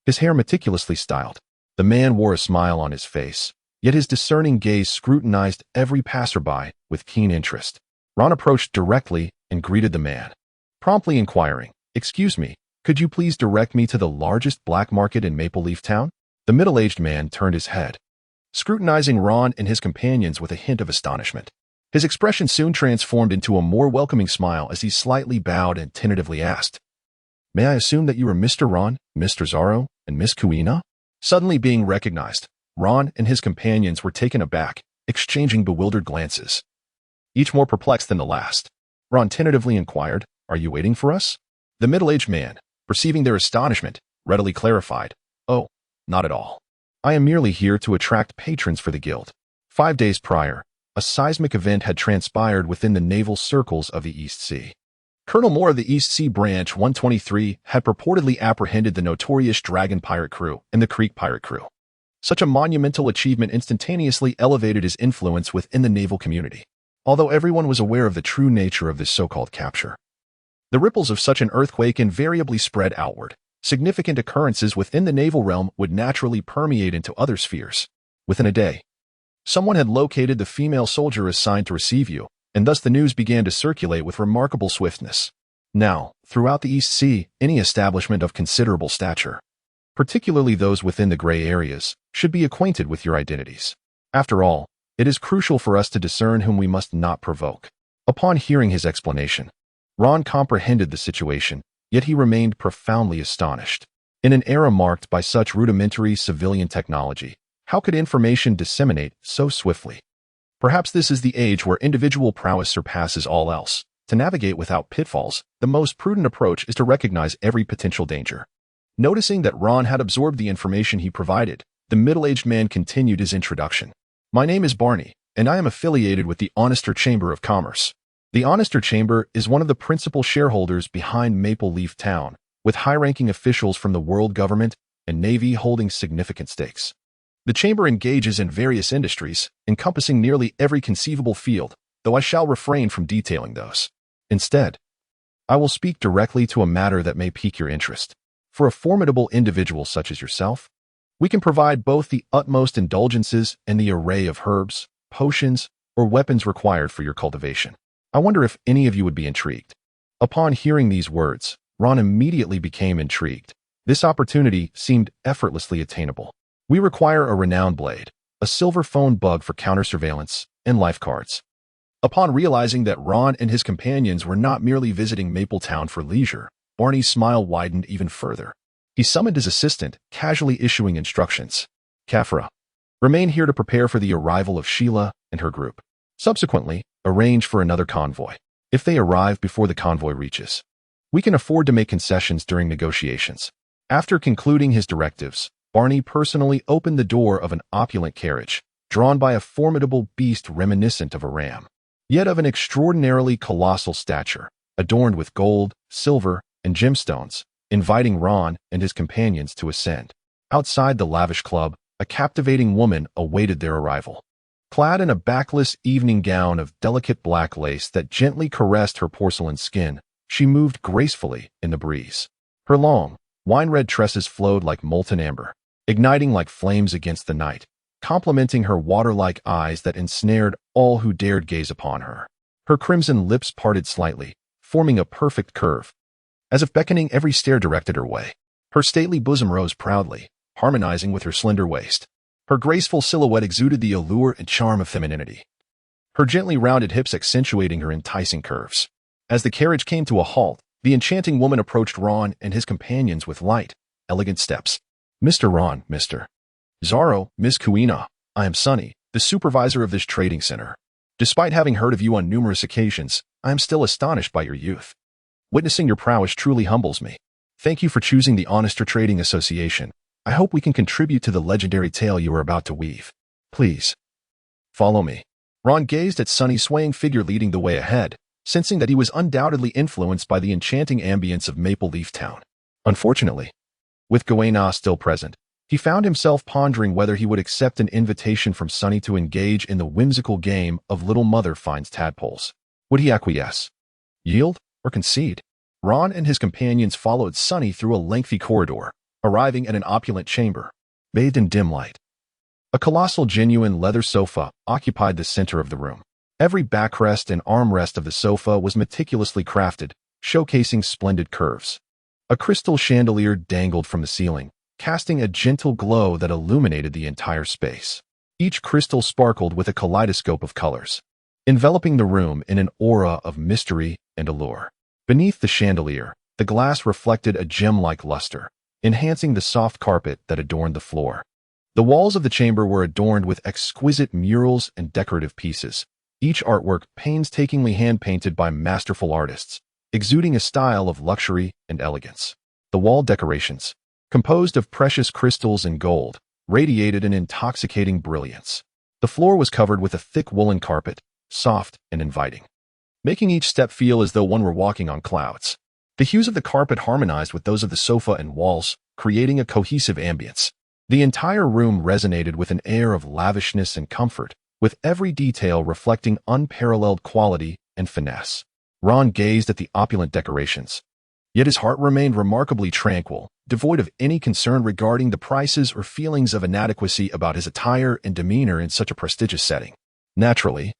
His hair meticulously styled. The man wore a smile on his face, yet his discerning gaze scrutinized every passerby with keen interest. Ron approached directly and greeted the man, promptly inquiring, "Excuse me, could you please direct me to the largest black market in Maple Leaf Town?" The middle-aged man turned his head, scrutinizing Ron and his companions with a hint of astonishment. His expression soon transformed into a more welcoming smile as he slightly bowed and tentatively asked, "May I assume that you are Mr. Ron, Mr. Zoro, and Miss Kuina?" Suddenly being recognized, Ron and his companions were taken aback, exchanging bewildered glances, each more perplexed than the last. Ron tentatively inquired, "Are you waiting for us?" The middle-aged man, perceiving their astonishment, readily clarified, "Oh, not at all. I am merely here to attract patrons for the guild." 5 days prior, a seismic event had transpired within the naval circles of the East Sea. Colonel Moore of the East Sea Branch 123 had purportedly apprehended the notorious Dragon Pirate crew and the Creek Pirate crew. Such a monumental achievement instantaneously elevated his influence within the naval community, although everyone was aware of the true nature of this so-called capture. The ripples of such an earthquake invariably spread outward. Significant occurrences within the naval realm would naturally permeate into other spheres. Within a day, someone had located the female soldier assigned to receive you, and thus the news began to circulate with remarkable swiftness. Now, throughout the East Sea, any establishment of considerable stature, particularly those within the gray areas, should be acquainted with your identities. After all, it is crucial for us to discern whom we must not provoke. Upon hearing his explanation, Ron comprehended the situation, yet he remained profoundly astonished. In an era marked by such rudimentary civilian technology, how could information disseminate so swiftly? Perhaps this is the age where individual prowess surpasses all else. To navigate without pitfalls, the most prudent approach is to recognize every potential danger. Noticing that Ron had absorbed the information he provided, the middle-aged man continued his introduction. "My name is Barney, and I am affiliated with the Honester Chamber of Commerce. The Honester Chamber is one of the principal shareholders behind Maple Leaf Town, with high-ranking officials from the world government and Navy holding significant stakes. The chamber engages in various industries, encompassing nearly every conceivable field, though I shall refrain from detailing those. Instead, I will speak directly to a matter that may pique your interest. For a formidable individual such as yourself, we can provide both the utmost indulgences and the array of herbs, potions, or weapons required for your cultivation. I wonder if any of you would be intrigued." Upon hearing these words, Ron immediately became intrigued. This opportunity seemed effortlessly attainable. "We require a renowned blade, a silver phone bug for counter-surveillance, and life cards." Upon realizing that Ron and his companions were not merely visiting Mapletown for leisure, Barney's smile widened even further. He summoned his assistant, casually issuing instructions. "Kafra, remain here to prepare for the arrival of Sheila and her group. Subsequently, arrange for another convoy. If they arrive before the convoy reaches, we can afford to make concessions during negotiations." After concluding his directives, Barney personally opened the door of an opulent carriage, drawn by a formidable beast reminiscent of a ram, yet of an extraordinarily colossal stature, adorned with gold, silver, and gemstones, inviting Ron and his companions to ascend. Outside the lavish club, a captivating woman awaited their arrival. Clad in a backless evening gown of delicate black lace that gently caressed her porcelain skin, she moved gracefully in the breeze. Her long, wine-red tresses flowed like molten amber, igniting like flames against the night, complementing her water-like eyes that ensnared all who dared gaze upon her. Her crimson lips parted slightly, forming a perfect curve, as if beckoning every stare directed her way. Her stately bosom rose proudly, harmonizing with her slender waist. Her graceful silhouette exuded the allure and charm of femininity, her gently rounded hips accentuating her enticing curves. As the carriage came to a halt, the enchanting woman approached Ron and his companions with light, elegant steps. Mr. Ron, Mr. Zoro, Miss Kuina, I am Sunny, the supervisor of this trading center. Despite having heard of you on numerous occasions, I am still astonished by your youth. Witnessing your prowess truly humbles me. Thank you for choosing the Honester Trading Association. I hope we can contribute to the legendary tale you are about to weave. Please, follow me. Ron gazed at Sunny's swaying figure leading the way ahead, sensing that he was undoubtedly influenced by the enchanting ambience of Maple Leaf Town. Unfortunately, with Kuina still present, he found himself pondering whether he would accept an invitation from Sunny to engage in the whimsical game of Little Mother Finds Tadpoles. Would he acquiesce, yield, or concede? Ron and his companions followed Sunny through a lengthy corridor, arriving at an opulent chamber, bathed in dim light. A colossal genuine leather sofa occupied the center of the room. Every backrest and armrest of the sofa was meticulously crafted, showcasing splendid curves. A crystal chandelier dangled from the ceiling, casting a gentle glow that illuminated the entire space. Each crystal sparkled with a kaleidoscope of colors, enveloping the room in an aura of mystery and allure. Beneath the chandelier, the glass reflected a gem-like luster, enhancing the soft carpet that adorned the floor. The walls of the chamber were adorned with exquisite murals and decorative pieces, each artwork painstakingly hand-painted by masterful artists, exuding a style of luxury and elegance. The wall decorations, composed of precious crystals and gold, radiated an intoxicating brilliance. The floor was covered with a thick woolen carpet, soft and inviting, making each step feel as though one were walking on clouds. The hues of the carpet harmonized with those of the sofa and walls, creating a cohesive ambience. The entire room resonated with an air of lavishness and comfort, with every detail reflecting unparalleled quality and finesse. Ron gazed at the opulent decorations, yet his heart remained remarkably tranquil, devoid of any concern regarding the prices or feelings of inadequacy about his attire and demeanor in such a prestigious setting. Naturally,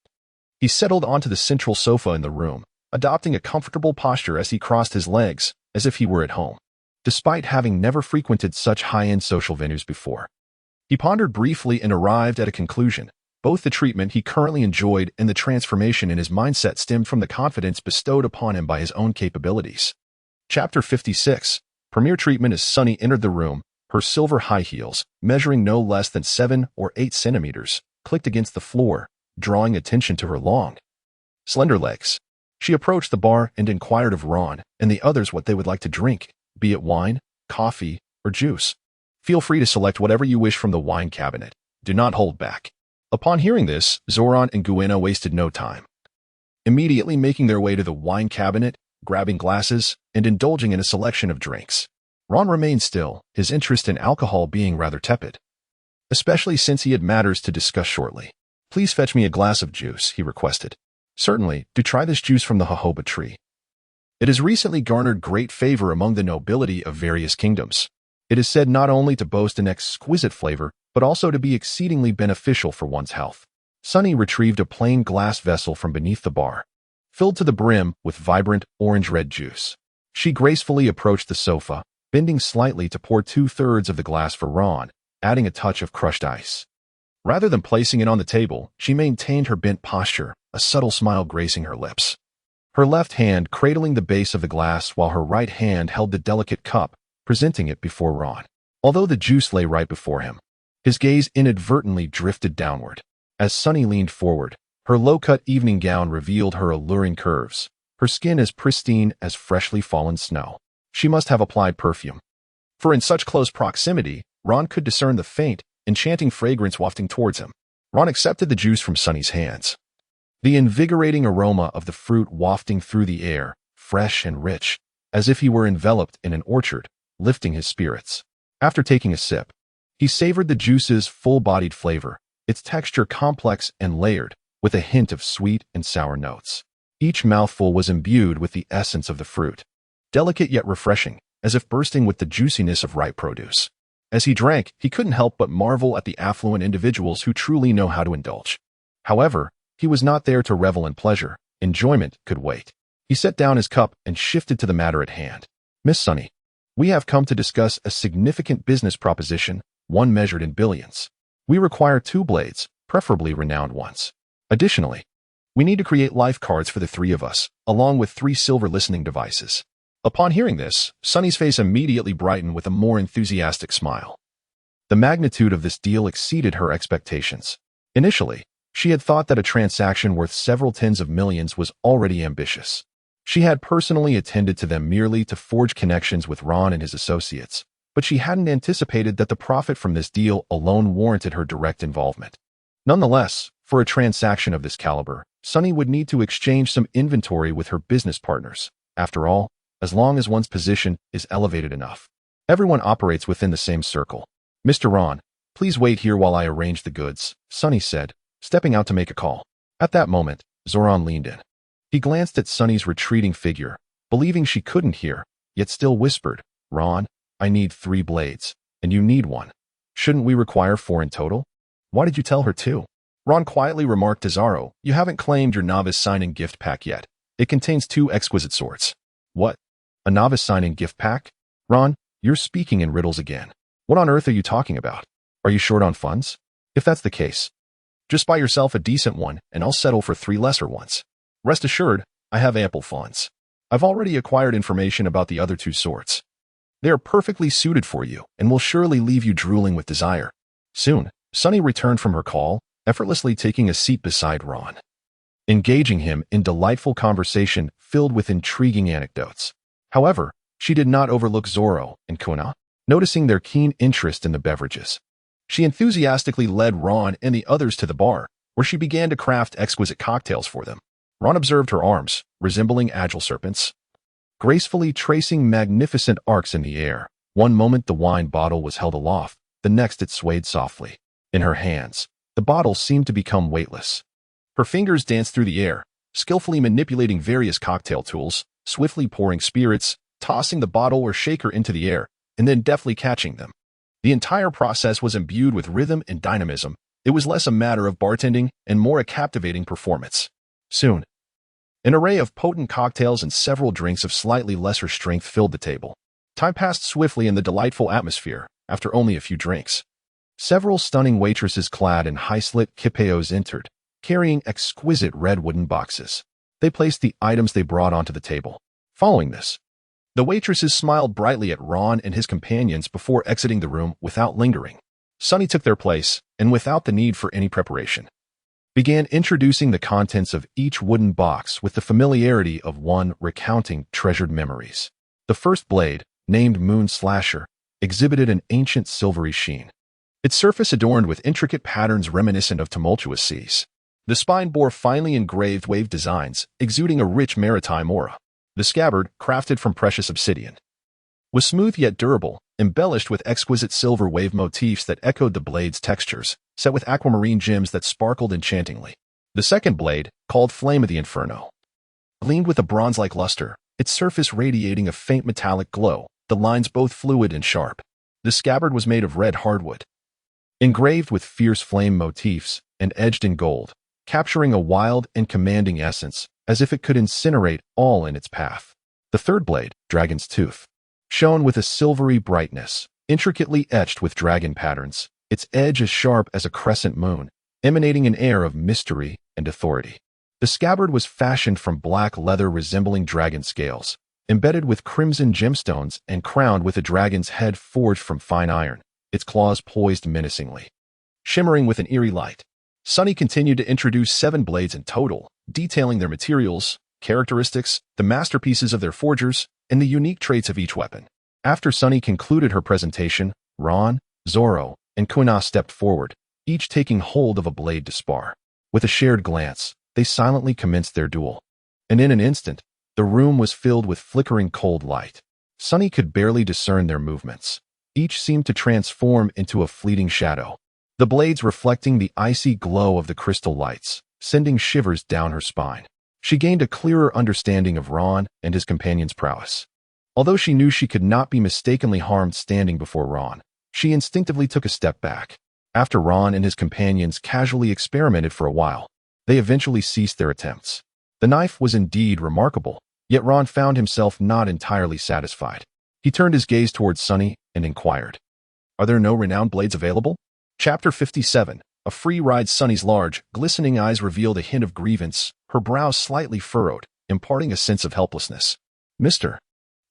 he settled onto the central sofa in the room, adopting a comfortable posture as he crossed his legs, as if he were at home. Despite having never frequented such high-end social venues before, he pondered briefly and arrived at a conclusion. Both the treatment he currently enjoyed and the transformation in his mindset stemmed from the confidence bestowed upon him by his own capabilities. Chapter 56. Premier treatment. As Sunny entered the room, her silver high heels, measuring no less than 7 or 8 centimeters, clicked against the floor, drawing attention to her long, slender legs. She approached the bar and inquired of Ron and the others what they would like to drink, be it wine, coffee, or juice. Feel free to select whatever you wish from the wine cabinet. Do not hold back. Upon hearing this, Zoran and Kuina wasted no time, immediately making their way to the wine cabinet, grabbing glasses, and indulging in a selection of drinks. Ron remained still, his interest in alcohol being rather tepid, especially since he had matters to discuss shortly. Please fetch me a glass of juice, he requested. Certainly, do try this juice from the jojoba tree. It has recently garnered great favor among the nobility of various kingdoms. It is said not only to boast an exquisite flavor, but also to be exceedingly beneficial for one's health. Sunny retrieved a plain glass vessel from beneath the bar, filled to the brim with vibrant orange-red juice. She gracefully approached the sofa, bending slightly to pour 2/3 of the glass for Ron, adding a touch of crushed ice. Rather than placing it on the table, she maintained her bent posture, a subtle smile gracing her lips. Her left hand cradling the base of the glass while her right hand held the delicate cup, presenting it before Ron. Although the juice lay right before him, his gaze inadvertently drifted downward. As Sunny leaned forward, her low-cut evening gown revealed her alluring curves, her skin as pristine as freshly fallen snow. She must have applied perfume, for in such close proximity, Ron could discern the faint, enchanting fragrance wafting towards him. Ron accepted the juice from Sunny's hands, the invigorating aroma of the fruit wafting through the air, fresh and rich, as if he were enveloped in an orchard, lifting his spirits. After taking a sip, He savored the juice's full-bodied flavor, its texture complex and layered, with a hint of sweet and sour notes. Each mouthful was imbued with the essence of the fruit, delicate yet refreshing, as if bursting with the juiciness of ripe produce. As he drank, he couldn't help but marvel at the affluent individuals who truly know how to indulge. However, he was not there to revel in pleasure. Enjoyment could wait. He set down his cup and shifted to the matter at hand. Miss Sunny, we have come to discuss a significant business proposition, one measured in billions. We require 2 blades, preferably renowned ones. Additionally, we need to create life cards for the 3 of us, along with 3 silver listening devices. Upon hearing this, Sunny's face immediately brightened with a more enthusiastic smile. The magnitude of this deal exceeded her expectations. Initially, she had thought that a transaction worth several tens of millions was already ambitious. She had personally attended to them merely to forge connections with Ron and his associates, but she hadn't anticipated that the profit from this deal alone warranted her direct involvement. Nonetheless, for a transaction of this caliber, Sunny would need to exchange some inventory with her business partners. After all, as long as one's position is elevated enough, everyone operates within the same circle. Mr. Ron, please wait here while I arrange the goods, Sunny said, stepping out to make a call. At that moment, Zoran leaned in. He glanced at Sunny's retreating figure, believing she couldn't hear, yet still whispered, Ron, I need 3 blades, and you need 1. Shouldn't we require 4 in total? Why did you tell her 2? Ron quietly remarked to Zoro, you haven't claimed your novice sign-in gift pack yet. It contains 2 exquisite swords. What? A novice sign-in gift pack? Ron, you're speaking in riddles again. What on earth are you talking about? Are you short on funds? If that's the case, just buy yourself a decent one and I'll settle for 3 lesser ones. Rest assured, I have ample funds. I've already acquired information about the other 2 swords. They are perfectly suited for you and will surely leave you drooling with desire. Soon, Sunny returned from her call, effortlessly taking a seat beside Ron, engaging him in delightful conversation filled with intriguing anecdotes. However, she did not overlook Zoro and Kuina, noticing their keen interest in the beverages. She enthusiastically led Ron and the others to the bar, where she began to craft exquisite cocktails for them. Ron observed her arms, resembling agile serpents, gracefully tracing magnificent arcs in the air. One moment the wine bottle was held aloft, the next it swayed softly. In her hands, the bottle seemed to become weightless. Her fingers danced through the air, skillfully manipulating various cocktail tools, swiftly pouring spirits, tossing the bottle or shaker into the air, and then deftly catching them. The entire process was imbued with rhythm and dynamism. It was less a matter of bartending and more a captivating performance. Soon, an array of potent cocktails and several drinks of slightly lesser strength filled the table. Time passed swiftly in the delightful atmosphere, after only a few drinks. Several stunning waitresses clad in high-slit kipeos entered, carrying exquisite red wooden boxes. They placed the items they brought onto the table. Following this, the waitresses smiled brightly at Ron and his companions before exiting the room without lingering. Sunny took their place, and without the need for any preparation, began introducing the contents of each wooden box with the familiarity of one recounting treasured memories. The first blade, named Moon Slasher, exhibited an ancient silvery sheen, its surface adorned with intricate patterns reminiscent of tumultuous seas. The spine bore finely engraved wave designs, exuding a rich maritime aura. The scabbard, crafted from precious obsidian, was smooth yet durable, embellished with exquisite silver wave motifs that echoed the blade's textures, set with aquamarine gems that sparkled enchantingly. The second blade, called Flame of the Inferno, gleamed with a bronze-like luster, its surface radiating a faint metallic glow, the lines both fluid and sharp. The scabbard was made of red hardwood, engraved with fierce flame motifs and edged in gold, capturing a wild and commanding essence, as if it could incinerate all in its path. The third blade, Dragon's Tooth, shone with a silvery brightness, intricately etched with dragon patterns, its edge as sharp as a crescent moon, emanating an air of mystery and authority. The scabbard was fashioned from black leather resembling dragon scales, embedded with crimson gemstones and crowned with a dragon's head forged from fine iron, its claws poised menacingly, shimmering with an eerie light. Sunny continued to introduce 7 blades in total, detailing their materials, characteristics, the masterpieces of their forgers, and the unique traits of each weapon. After Sunny concluded her presentation, Ron, Zoro, and Kuina stepped forward, each taking hold of a blade to spar. With a shared glance, they silently commenced their duel. And in an instant, the room was filled with flickering cold light. Sunny could barely discern their movements, Each seemed to transform into a fleeting shadow, the blades reflecting the icy glow of the crystal lights, sending shivers down her spine. She gained a clearer understanding of Ron and his companion's prowess. Although she knew she could not be mistakenly harmed standing before Ron, she instinctively took a step back. After Ron and his companions casually experimented for a while, they eventually ceased their attempts. The knife was indeed remarkable, yet Ron found himself not entirely satisfied. He turned his gaze towards Sunny and inquired, "Are there no renowned blades available?" Chapter 57. A free ride. Sunny's large, glistening eyes revealed a hint of grievance, her brows slightly furrowed, imparting a sense of helplessness. "Mr.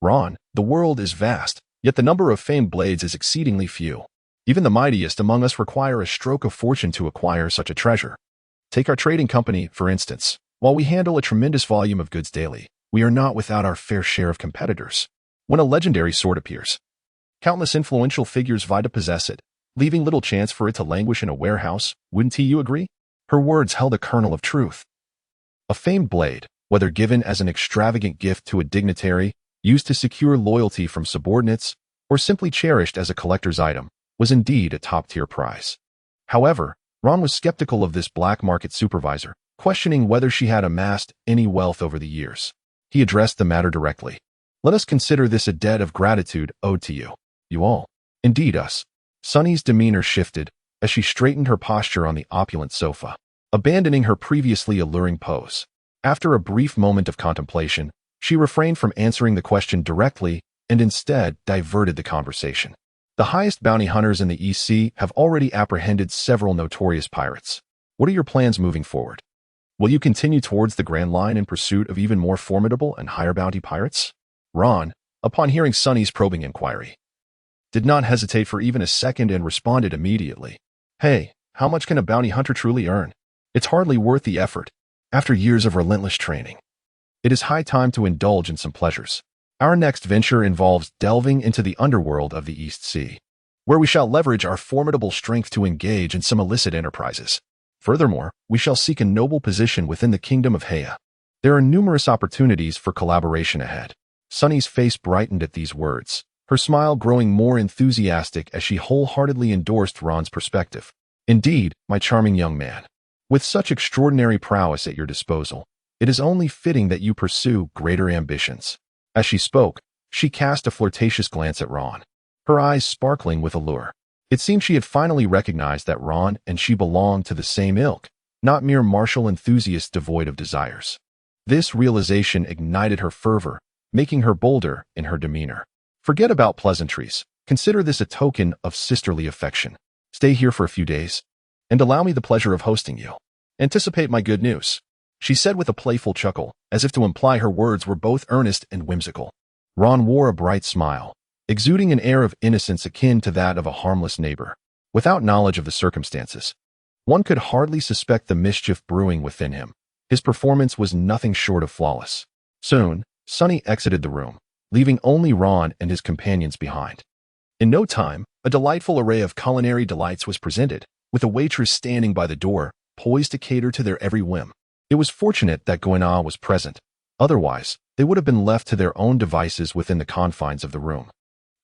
Ron, the world is vast, yet the number of famed blades is exceedingly few. Even the mightiest among us require a stroke of fortune to acquire such a treasure. Take our trading company, for instance. While we handle a tremendous volume of goods daily, we are not without our fair share of competitors. When a legendary sword appears, countless influential figures vie to possess it, leaving little chance for it to languish in a warehouse. Wouldn't you agree?" Her words held a kernel of truth. A famed blade, whether given as an extravagant gift to a dignitary, used to secure loyalty from subordinates, or simply cherished as a collector's item, was indeed a top-tier prize. However, Ron was skeptical of this black market supervisor, questioning whether she had amassed any wealth over the years. He addressed the matter directly. "Let us consider this a debt of gratitude owed to you. You all. Indeed us." Sunny's demeanor shifted as she straightened her posture on the opulent sofa, abandoning her previously alluring pose. After a brief moment of contemplation, she refrained from answering the question directly and instead diverted the conversation. "The highest bounty hunters in the East Sea have already apprehended several notorious pirates. What are your plans moving forward? Will you continue towards the Grand Line in pursuit of even more formidable and higher bounty pirates?" Ron, upon hearing Sunny's probing inquiry, did not hesitate for even a second and responded immediately. "Hey, how much can a bounty hunter truly earn? It's hardly worth the effort. After years of relentless training, it is high time to indulge in some pleasures. Our next venture involves delving into the underworld of the East Sea, where we shall leverage our formidable strength to engage in some illicit enterprises. Furthermore, we shall seek a noble position within the Kingdom of Heya. There are numerous opportunities for collaboration ahead." Sunny's face brightened at these words, her smile growing more enthusiastic as she wholeheartedly endorsed Ron's perspective. "Indeed, my charming young man. With such extraordinary prowess at your disposal, it is only fitting that you pursue greater ambitions." As she spoke, she cast a flirtatious glance at Ron, her eyes sparkling with allure. It seemed she had finally recognized that Ron and she belonged to the same ilk, not mere martial enthusiasts devoid of desires. This realization ignited her fervor, making her bolder in her demeanor. "Forget about pleasantries. Consider this a token of sisterly affection. Stay here for a few days, and allow me the pleasure of hosting you. Anticipate my good news," she said with a playful chuckle, as if to imply her words were both earnest and whimsical. Ron wore a bright smile, exuding an air of innocence akin to that of a harmless neighbor. Without knowledge of the circumstances, one could hardly suspect the mischief brewing within him. His performance was nothing short of flawless. Soon, Sunny exited the room, leaving only Ron and his companions behind. In no time, a delightful array of culinary delights was presented, with a waitress standing by the door, poised to cater to their every whim. It was fortunate that Kuina was present. Otherwise, they would have been left to their own devices within the confines of the room.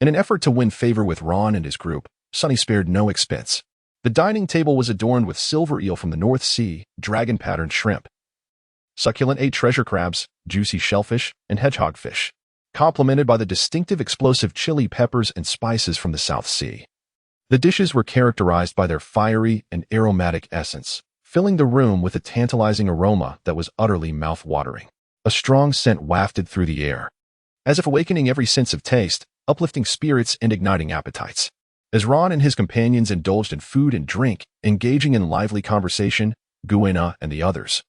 In an effort to win favor with Ron and his group, Sunny spared no expense. The dining table was adorned with silver eel from the North Sea, dragon-patterned shrimp, succulent 8 treasure crabs, juicy shellfish, and hedgehog fish, complemented by the distinctive explosive chili peppers and spices from the South Sea. The dishes were characterized by their fiery and aromatic essence, filling the room with a tantalizing aroma that was utterly mouth-watering. A strong scent wafted through the air, as if awakening every sense of taste, uplifting spirits and igniting appetites. As Ron and his companions indulged in food and drink, engaging in lively conversation, Kuina and the others,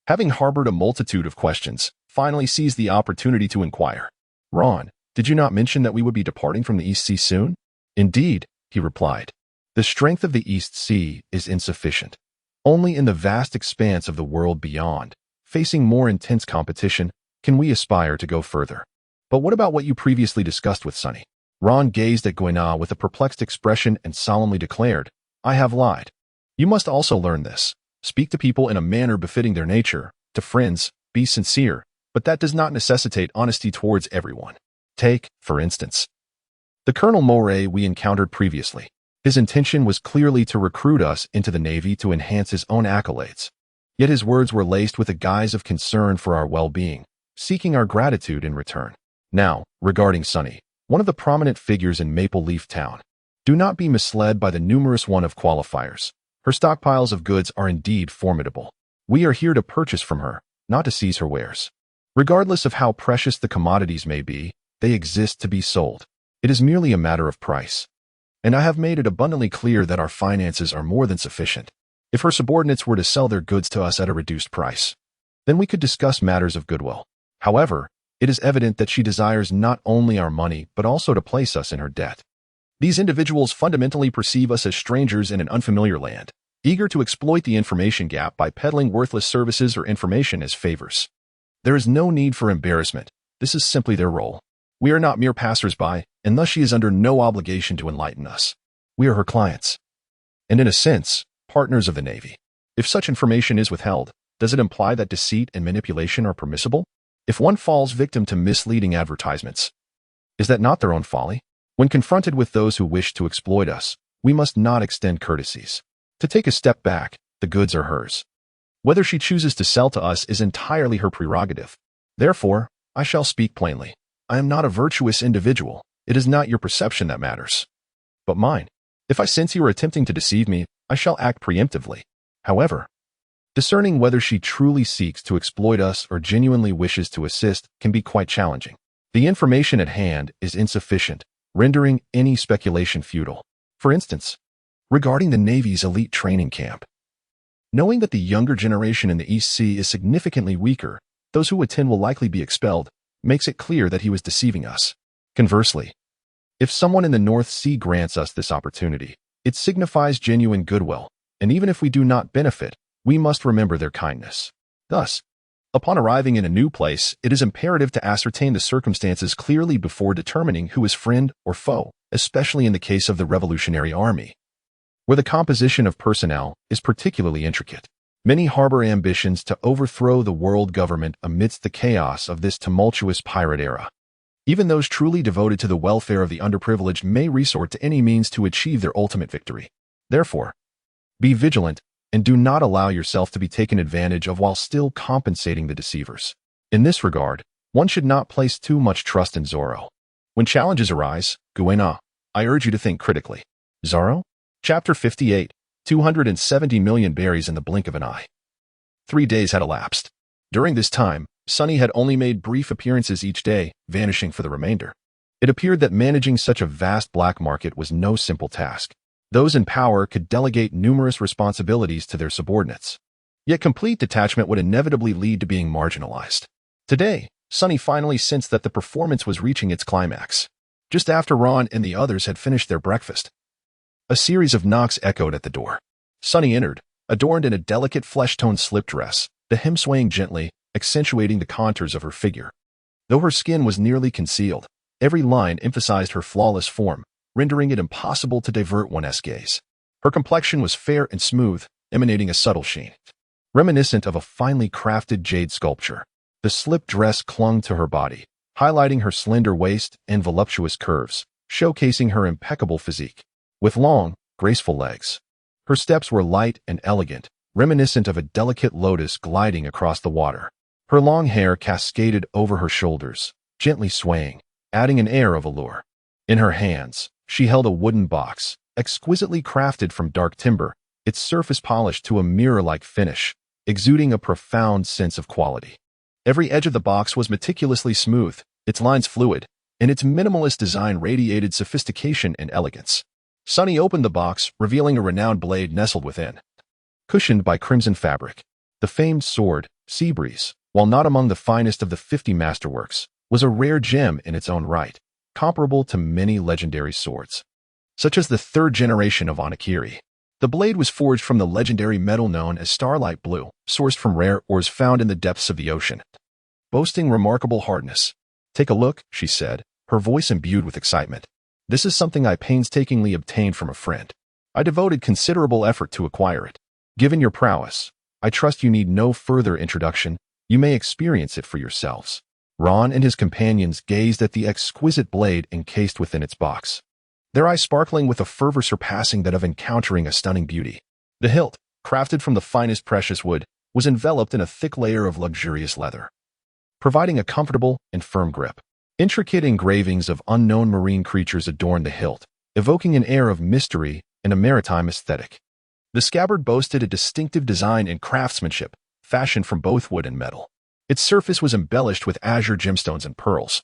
having harbored a multitude of questions, finally seized the opportunity to inquire. "Ron, did you not mention that we would be departing from the East Sea soon?" "Indeed," he replied. "The strength of the East Sea is insufficient. Only in the vast expanse of the world beyond, facing more intense competition, can we aspire to go further." "But what about what you previously discussed with Sunny?" Ron gazed at Kuina with a perplexed expression and solemnly declared, "I have lied. You must also learn this. Speak to people in a manner befitting their nature. To friends, be sincere, but that does not necessitate honesty towards everyone. Take, for instance, The Colonel Moray we encountered previously. His intention was clearly to recruit us into the Navy to enhance his own accolades. Yet his words were laced with a guise of concern for our well-being, seeking our gratitude in return. Now, regarding Sunny, one of the prominent figures in Maple Leaf Town. Do not be misled by the numerous one of qualifiers. Her stockpiles of goods are indeed formidable. We are here to purchase from her, not to seize her wares. Regardless of how precious the commodities may be, they exist to be sold. It is merely a matter of price. And I have made it abundantly clear that our finances are more than sufficient. If her subordinates were to sell their goods to us at a reduced price, then we could discuss matters of goodwill. However, it is evident that she desires not only our money but also to place us in her debt. These individuals fundamentally perceive us as strangers in an unfamiliar land, eager to exploit the information gap by peddling worthless services or information as favors. There is no need for embarrassment. This is simply their role. We are not mere passers-by, and thus she is under no obligation to enlighten us. We are her clients. And in a sense, partners of the Navy. If such information is withheld, does it imply that deceit and manipulation are permissible? If one falls victim to misleading advertisements, is that not their own folly? When confronted with those who wish to exploit us, we must not extend courtesies. To take a step back, the goods are hers. Whether she chooses to sell to us is entirely her prerogative. Therefore, I shall speak plainly. I am not a virtuous individual. It is not your perception that matters, but mine. If I sense you are attempting to deceive me, I shall act preemptively. However, discerning whether she truly seeks to exploit us or genuinely wishes to assist can be quite challenging. The information at hand is insufficient, rendering any speculation futile. For instance, regarding the Navy's elite training camp. Knowing that the younger generation in the East Sea is significantly weaker, those who attend will likely be expelled, makes it clear that he was deceiving us. Conversely, if someone in the North Sea grants us this opportunity, it signifies genuine goodwill, and even if we do not benefit, we must remember their kindness. Thus, upon arriving in a new place, it is imperative to ascertain the circumstances clearly before determining who is friend or foe, especially in the case of the Revolutionary Army, where the composition of personnel is particularly intricate. Many harbor ambitions to overthrow the world government amidst the chaos of this tumultuous pirate era. Even those truly devoted to the welfare of the underprivileged may resort to any means to achieve their ultimate victory. Therefore, be vigilant and do not allow yourself to be taken advantage of while still compensating the deceivers. In this regard, one should not place too much trust in Zoro. When challenges arise, Kuina, I urge you to think critically. Zoro? Chapter 58, 270 million berries in the blink of an eye. 3 days had elapsed. During this time, Sunny had only made brief appearances each day, vanishing for the remainder. It appeared that managing such a vast black market was no simple task. Those in power could delegate numerous responsibilities to their subordinates. Yet complete detachment would inevitably lead to being marginalized. Today, Sunny finally sensed that the performance was reaching its climax. Just after Ron and the others had finished their breakfast, a series of knocks echoed at the door. Sunny entered, adorned in a delicate flesh-toned slip dress, the hem swaying gently, accentuating the contours of her figure. Though her skin was nearly concealed, every line emphasized her flawless form, rendering it impossible to divert one's gaze. Her complexion was fair and smooth, emanating a subtle sheen, reminiscent of a finely crafted jade sculpture. The slip dress clung to her body, highlighting her slender waist and voluptuous curves, showcasing her impeccable physique. With long, graceful legs, her steps were light and elegant, reminiscent of a delicate lotus gliding across the water. Her long hair cascaded over her shoulders, gently swaying, adding an air of allure. In her hands, she held a wooden box, exquisitely crafted from dark timber, its surface polished to a mirror-like finish, exuding a profound sense of quality. Every edge of the box was meticulously smooth, its lines fluid, and its minimalist design radiated sophistication and elegance. Sunny opened the box, revealing a renowned blade nestled within. Cushioned by crimson fabric, the famed sword, Seabreeze, while not among the finest of the 50 masterworks, was a rare gem in its own right, comparable to many legendary swords, such as the third generation of Onakiri. The blade was forged from the legendary metal known as starlight blue, sourced from rare ores found in the depths of the ocean, boasting remarkable hardness. "Take a look," she said, her voice imbued with excitement. "This is something I painstakingly obtained from a friend. I devoted considerable effort to acquire it. Given your prowess, I trust you need no further introduction. You may experience it for yourselves." Ron and his companions gazed at the exquisite blade encased within its box, their eyes sparkling with a fervor surpassing that of encountering a stunning beauty. The hilt, crafted from the finest precious wood, was enveloped in a thick layer of luxurious leather, providing a comfortable and firm grip. Intricate engravings of unknown marine creatures adorned the hilt, evoking an air of mystery and a maritime aesthetic. The scabbard boasted a distinctive design and craftsmanship, fashioned from both wood and metal. Its surface was embellished with azure gemstones and pearls,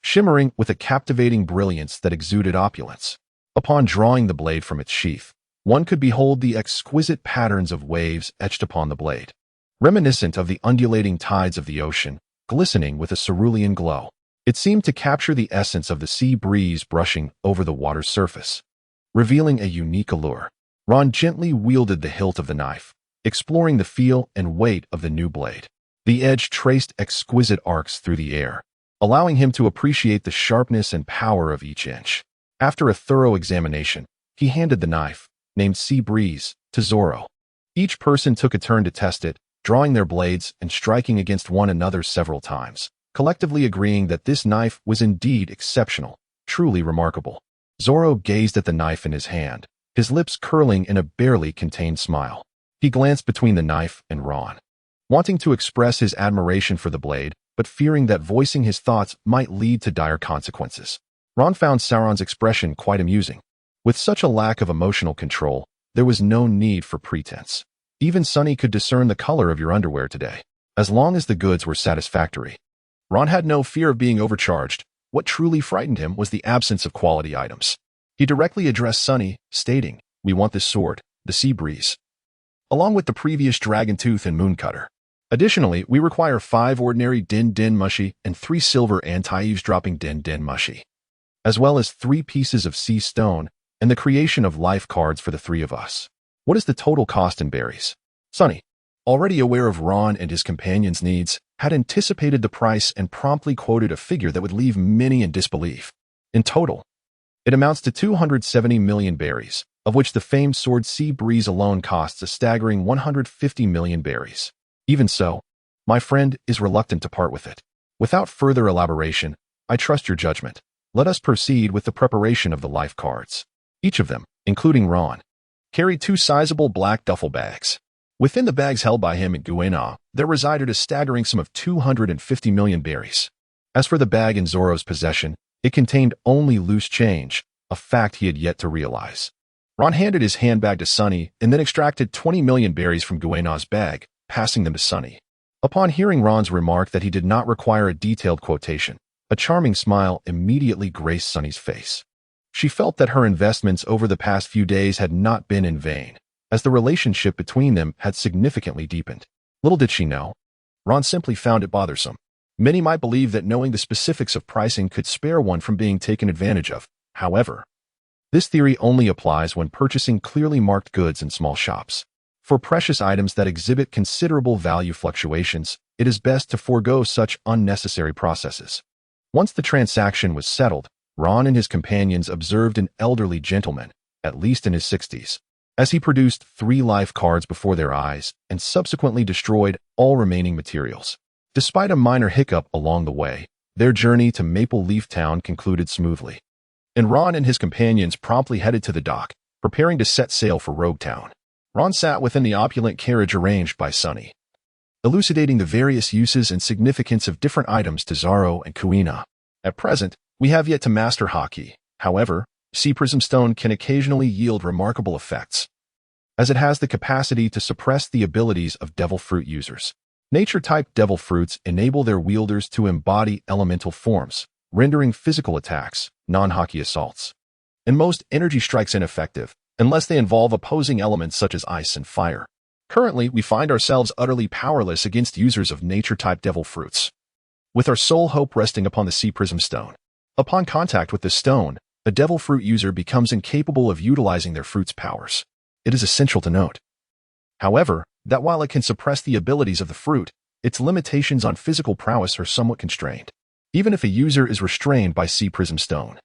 shimmering with a captivating brilliance that exuded opulence. Upon drawing the blade from its sheath, one could behold the exquisite patterns of waves etched upon the blade, reminiscent of the undulating tides of the ocean, glistening with a cerulean glow. It seemed to capture the essence of the sea breeze brushing over the water's surface, revealing a unique allure. Ron gently wielded the hilt of the knife, exploring the feel and weight of the new blade. The edge traced exquisite arcs through the air, allowing him to appreciate the sharpness and power of each inch. After a thorough examination, he handed the knife, named Sea Breeze, to Zoro. Each person took a turn to test it, drawing their blades and striking against one another several times, collectively agreeing that this knife was indeed exceptional, truly remarkable. Zoro gazed at the knife in his hand, his lips curling in a barely contained smile. He glanced between the knife and Ron, wanting to express his admiration for the blade, but fearing that voicing his thoughts might lead to dire consequences. Ron found Sauron's expression quite amusing. With such a lack of emotional control, there was no need for pretense. Even Sunny could discern the color of your underwear today, as long as the goods were satisfactory. Ron had no fear of being overcharged. What truly frightened him was the absence of quality items. He directly addressed Sunny, stating, "We want this sword, the Sea Breeze, along with the previous Dragon Tooth and Moon Cutter. Additionally, we require 5 ordinary Din Din Mushi and 3 silver anti-eavesdropping Din Din Mushi, as well as 3 pieces of sea stone and the creation of life cards for the 3 of us. What is the total cost in berries?" Sunny, already aware of Ron and his companions' needs, had anticipated the price and promptly quoted a figure that would leave many in disbelief. In total, it amounts to 270 million berries, of which the famed sword Sea Breeze alone costs a staggering 150 million berries. Even so, my friend is reluctant to part with it. Without further elaboration, I trust your judgment. Let us proceed with the preparation of the life cards. Each of them, including Ron, carried 2 sizable black duffel bags. Within the bags held by him in Kuina, there resided a staggering sum of 250 million berries. As for the bag in Zoro's possession, it contained only loose change, a fact he had yet to realize. Ron handed his handbag to Sunny and then extracted 20 million berries from Kuina's bag, passing them to Sunny. Upon hearing Ron's remark that he did not require a detailed quotation, a charming smile immediately graced Sunny's face. She felt that her investments over the past few days had not been in vain, as the relationship between them had significantly deepened. Little did she know, Ron simply found it bothersome. Many might believe that knowing the specifics of pricing could spare one from being taken advantage of. However, this theory only applies when purchasing clearly marked goods in small shops. For precious items that exhibit considerable value fluctuations, it is best to forego such unnecessary processes. Once the transaction was settled, Ron and his companions observed an elderly gentleman, at least in his 60s, as he produced 3 life cards before their eyes and subsequently destroyed all remaining materials. Despite a minor hiccup along the way, their journey to Maple Leaf Town concluded smoothly, and Ron and his companions promptly headed to the dock, preparing to set sail for Rogue Town. Ron sat within the opulent carriage arranged by Sunny, elucidating the various uses and significance of different items to Zoro and Kuina. At present, we have yet to master hockey. However, Sea Prism Stone can occasionally yield remarkable effects, as it has the capacity to suppress the abilities of Devil Fruit users. Nature-type Devil Fruits enable their wielders to embody elemental forms, rendering physical attacks, non-hockey assaults, and most energy strikes ineffective, unless they involve opposing elements such as ice and fire. Currently, we find ourselves utterly powerless against users of nature-type Devil Fruits, with our sole hope resting upon the Sea Prism Stone. Upon contact with the stone, a Devil Fruit user becomes incapable of utilizing their fruit's powers. It is essential to note, however, that while it can suppress the abilities of the fruit, its limitations on physical prowess are somewhat constrained. Even if a user is restrained by Sea Prism Stone,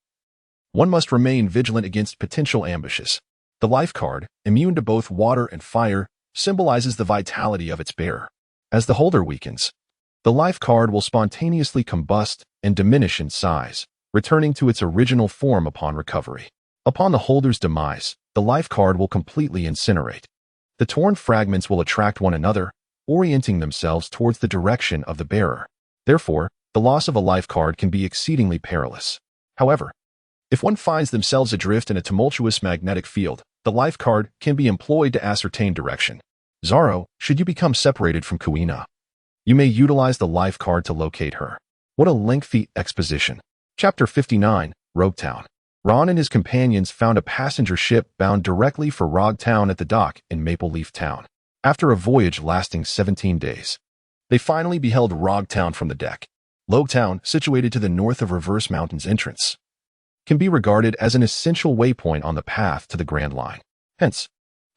one must remain vigilant against potential ambushes. The life card, immune to both water and fire, symbolizes the vitality of its bearer. As the holder weakens, the life card will spontaneously combust and diminish in size, returning to its original form upon recovery. Upon the holder's demise, the life card will completely incinerate. The torn fragments will attract one another, orienting themselves towards the direction of the bearer. Therefore, the loss of a life card can be exceedingly perilous. However, if one finds themselves adrift in a tumultuous magnetic field, the life card can be employed to ascertain direction. Zoro, should you become separated from Kuina, you may utilize the life card to locate her. What a lengthy exposition. Chapter 59, Rogue Town. Ron and his companions found a passenger ship bound directly for Rogue Town at the dock in Maple Leaf Town. After a voyage lasting 17 days, they finally beheld Rogue Town from the deck. Rogue Town, situated to the north of Reverse Mountain's entrance, can be regarded as an essential waypoint on the path to the Grand Line. Hence,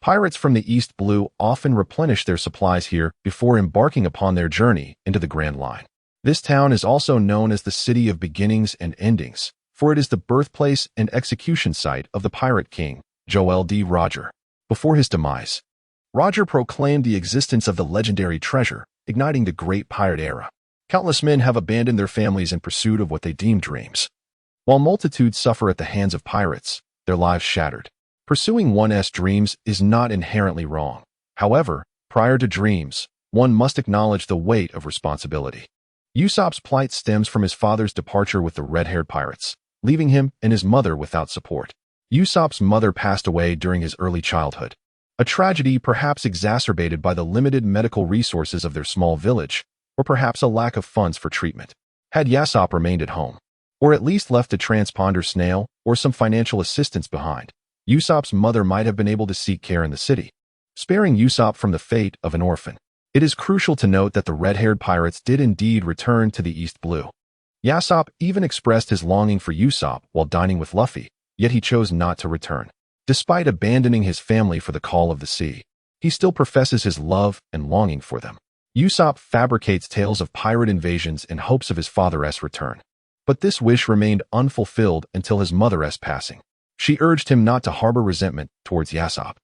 pirates from the East Blue often replenish their supplies here before embarking upon their journey into the Grand Line. This town is also known as the City of Beginnings and Endings, for it is the birthplace and execution site of the Pirate King, Joel D. Roger. Before his demise, Roger proclaimed the existence of the legendary treasure, igniting the Great Pirate Era. Countless men have abandoned their families in pursuit of what they deem dreams. While multitudes suffer at the hands of pirates, their lives shattered. Pursuing one's dreams is not inherently wrong. However, prior to dreams, one must acknowledge the weight of responsibility. Usopp's plight stems from his father's departure with the red-haired pirates, leaving him and his mother without support. Usopp's mother passed away during his early childhood, a tragedy perhaps exacerbated by the limited medical resources of their small village, or perhaps a lack of funds for treatment. Had Usopp remained at home, or at least left a transponder snail or some financial assistance behind, Usopp's mother might have been able to seek care in the city, sparing Usopp from the fate of an orphan. It is crucial to note that the red-haired pirates did indeed return to the East Blue. Usopp even expressed his longing for Usopp while dining with Luffy, yet he chose not to return. Despite abandoning his family for the call of the sea, he still professes his love and longing for them. Usopp fabricates tales of pirate invasions in hopes of his father's return. But this wish remained unfulfilled until his mother's passing. She urged him not to harbor resentment towards Usopp,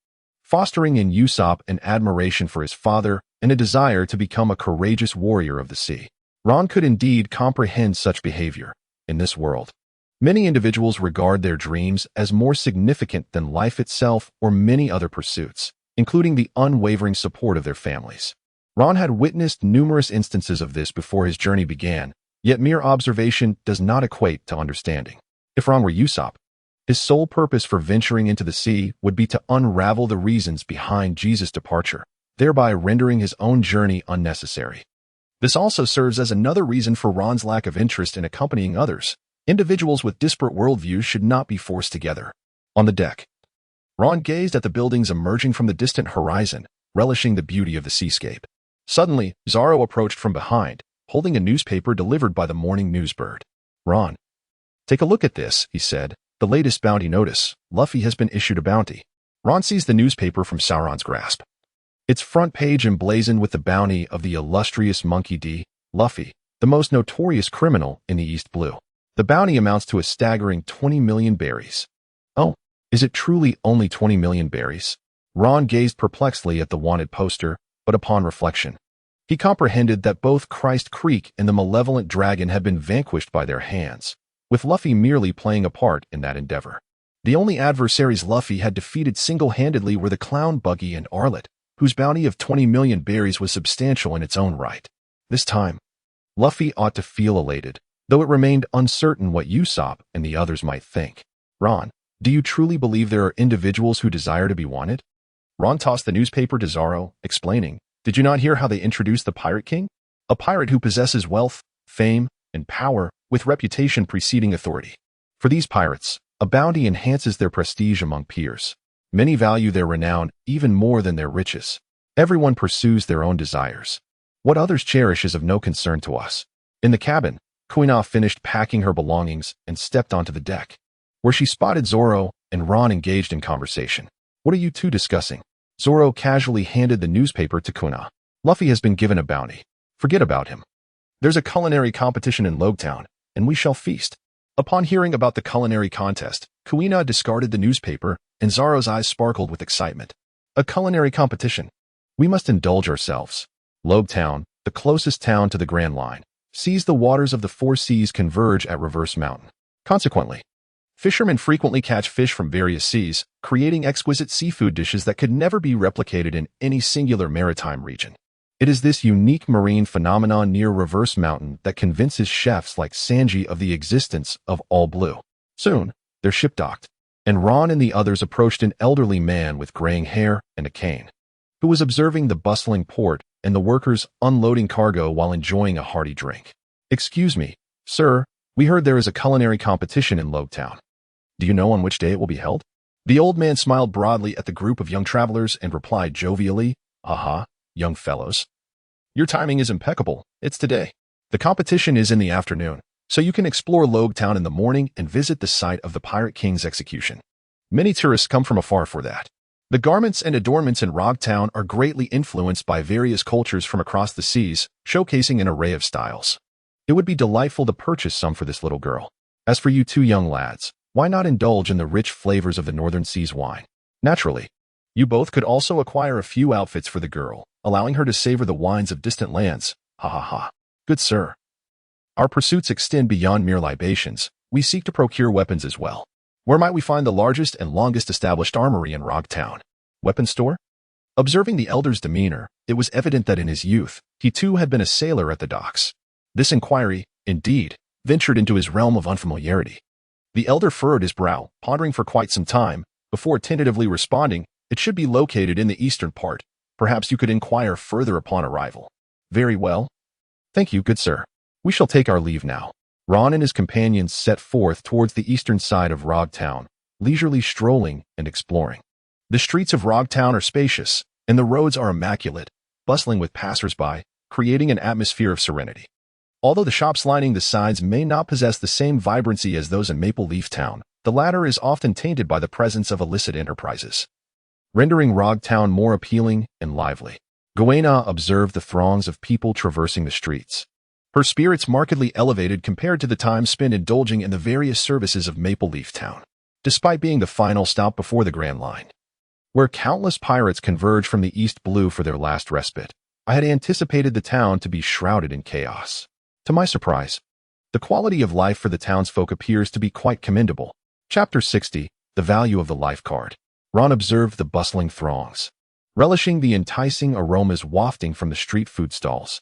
fostering in Usopp an admiration for his father and a desire to become a courageous warrior of the sea. Ron could indeed comprehend such behavior. In this world, many individuals regard their dreams as more significant than life itself or many other pursuits, including the unwavering support of their families. Ron had witnessed numerous instances of this before his journey began, yet mere observation does not equate to understanding. If Ron were Usopp, his sole purpose for venturing into the sea would be to unravel the reasons behind Jesus' departure, thereby rendering his own journey unnecessary. This also serves as another reason for Ron's lack of interest in accompanying others. Individuals with disparate worldviews should not be forced together. On the deck, Ron gazed at the buildings emerging from the distant horizon, relishing the beauty of the seascape. Suddenly, Zoro approached from behind, holding a newspaper delivered by the morning newsbird. Ron, take a look at this, he said. The latest bounty notice. Luffy has been issued a bounty. Ron seized the newspaper from Sauron's grasp. Its front page emblazoned with the bounty of the illustrious Monkey D. Luffy, the most notorious criminal in the East Blue. The bounty amounts to a staggering 20 million berries. Oh, is it truly only 20 million berries? Ron gazed perplexedly at the wanted poster, but upon reflection, he comprehended that both Christ Creek and the malevolent dragon had been vanquished by their hands, with Luffy merely playing a part in that endeavor. The only adversaries Luffy had defeated single-handedly were the Clown Buggy and Arlet, whose bounty of 20 million berries was substantial in its own right. This time, Luffy ought to feel elated, though it remained uncertain what Usopp and the others might think. Ron, do you truly believe there are individuals who desire to be wanted? Ron tossed the newspaper to Zoro, explaining, did you not hear how they introduced the Pirate King? A pirate who possesses wealth, fame, and power, with reputation preceding authority. For these pirates, a bounty enhances their prestige among peers. Many value their renown even more than their riches. Everyone pursues their own desires. What others cherish is of no concern to us. In the cabin, Kuina finished packing her belongings and stepped onto the deck, where she spotted Zoro and Ron engaged in conversation. What are you two discussing? Zoro casually handed the newspaper to Kuina. Luffy has been given a bounty. Forget about him. There's a culinary competition in Rogue Town, and we shall feast. Upon hearing about the culinary contest, Kuina discarded the newspaper, and Zoro's eyes sparkled with excitement. A culinary competition. We must indulge ourselves. Rogue Town, the closest town to the Grand Line, sees the waters of the four seas converge at Reverse Mountain. Consequently, fishermen frequently catch fish from various seas, creating exquisite seafood dishes that could never be replicated in any singular maritime region. It is this unique marine phenomenon near Reverse Mountain that convinces chefs like Sanji of the existence of All Blue. Soon, their ship docked, and Ron and the others approached an elderly man with graying hair and a cane, who was observing the bustling port and the workers unloading cargo while enjoying a hearty drink. "Excuse me, sir, we heard there is a culinary competition in Town. Do you know on which day it will be held?" The old man smiled broadly at the group of young travelers and replied jovially, "Aha, young fellows. Your timing is impeccable. It's today. The competition is in the afternoon, so you can explore Town in the morning and visit the site of the Pirate King's execution. Many tourists come from afar for that. The garments and adornments in Town are greatly influenced by various cultures from across the seas, showcasing an array of styles. It would be delightful to purchase some for this little girl. As for you two young lads, why not indulge in the rich flavors of the Northern Seas wine? Naturally, you both could also acquire a few outfits for the girl, allowing her to savor the wines of distant lands. Ha ha ha. Good sir. Our pursuits extend beyond mere libations. We seek to procure weapons as well. Where might we find the largest and longest established armory in Town? Weapon store? Observing the elder's demeanor, it was evident that in his youth, he too had been a sailor at the docks. This inquiry, indeed, ventured into his realm of unfamiliarity. The elder furrowed his brow, pondering for quite some time, before tentatively responding, "It should be located in the eastern part. Perhaps you could inquire further upon arrival." "Very well. Thank you, good sir. We shall take our leave now." Ron and his companions set forth towards the eastern side of Town, leisurely strolling and exploring. The streets of Town are spacious, and the roads are immaculate, bustling with passers-by, creating an atmosphere of serenity. Although the shops lining the sides may not possess the same vibrancy as those in Maple Leaf Town, the latter is often tainted by the presence of illicit enterprises, rendering Town more appealing and lively. Kuina observed the throngs of people traversing the streets. Her spirits markedly elevated compared to the time spent indulging in the various services of Maple Leaf Town, despite being the final stop before the Grand Line, where countless pirates converge from the East Blue for their last respite. I had anticipated the town to be shrouded in chaos. To my surprise, the quality of life for the townsfolk appears to be quite commendable. Chapter 60, The Value of the Life Card. Ron observed the bustling throngs, relishing the enticing aromas wafting from the street food stalls.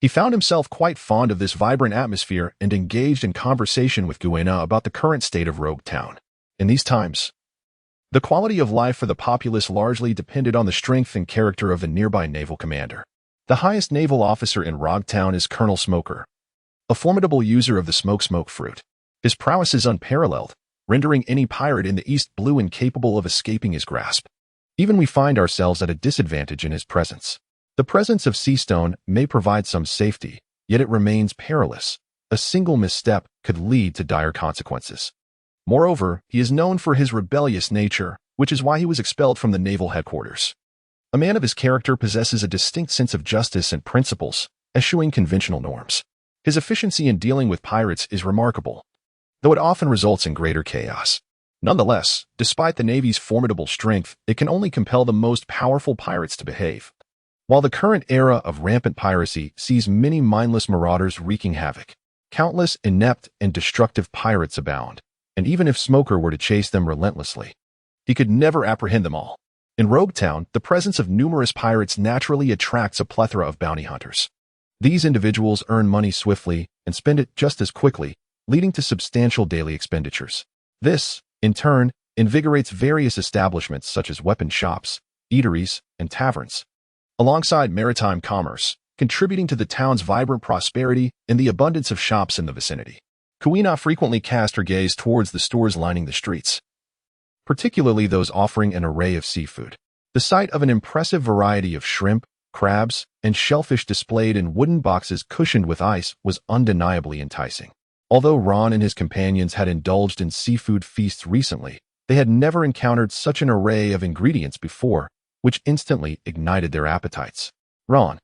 He found himself quite fond of this vibrant atmosphere and engaged in conversation with Kuina about the current state of Town. In these times, the quality of life for the populace largely depended on the strength and character of the nearby naval commander. The highest naval officer in Town is Colonel Smoker, a formidable user of the smoke fruit. His prowess is unparalleled, rendering any pirate in the East Blue incapable of escaping his grasp. Even we find ourselves at a disadvantage in his presence. The presence of Seastone may provide some safety, yet it remains perilous. A single misstep could lead to dire consequences. Moreover, he is known for his rebellious nature, which is why he was expelled from the naval headquarters. A man of his character possesses a distinct sense of justice and principles, eschewing conventional norms. His efficiency in dealing with pirates is remarkable, though it often results in greater chaos. Nonetheless, despite the Navy's formidable strength, it can only compel the most powerful pirates to behave. While the current era of rampant piracy sees many mindless marauders wreaking havoc, countless inept and destructive pirates abound, and even if Smoker were to chase them relentlessly, he could never apprehend them all. In Town, the presence of numerous pirates naturally attracts a plethora of bounty hunters. These individuals earn money swiftly and spend it just as quickly, leading to substantial daily expenditures. This, in turn, invigorates various establishments such as weapon shops, eateries, and taverns, alongside maritime commerce, contributing to the town's vibrant prosperity and the abundance of shops in the vicinity. Kuina frequently cast her gaze towards the stores lining the streets, particularly those offering an array of seafood. The sight of an impressive variety of shrimp, crabs, and shellfish displayed in wooden boxes cushioned with ice was undeniably enticing. Although Ron and his companions had indulged in seafood feasts recently, they had never encountered such an array of ingredients before, which instantly ignited their appetites. "Ron,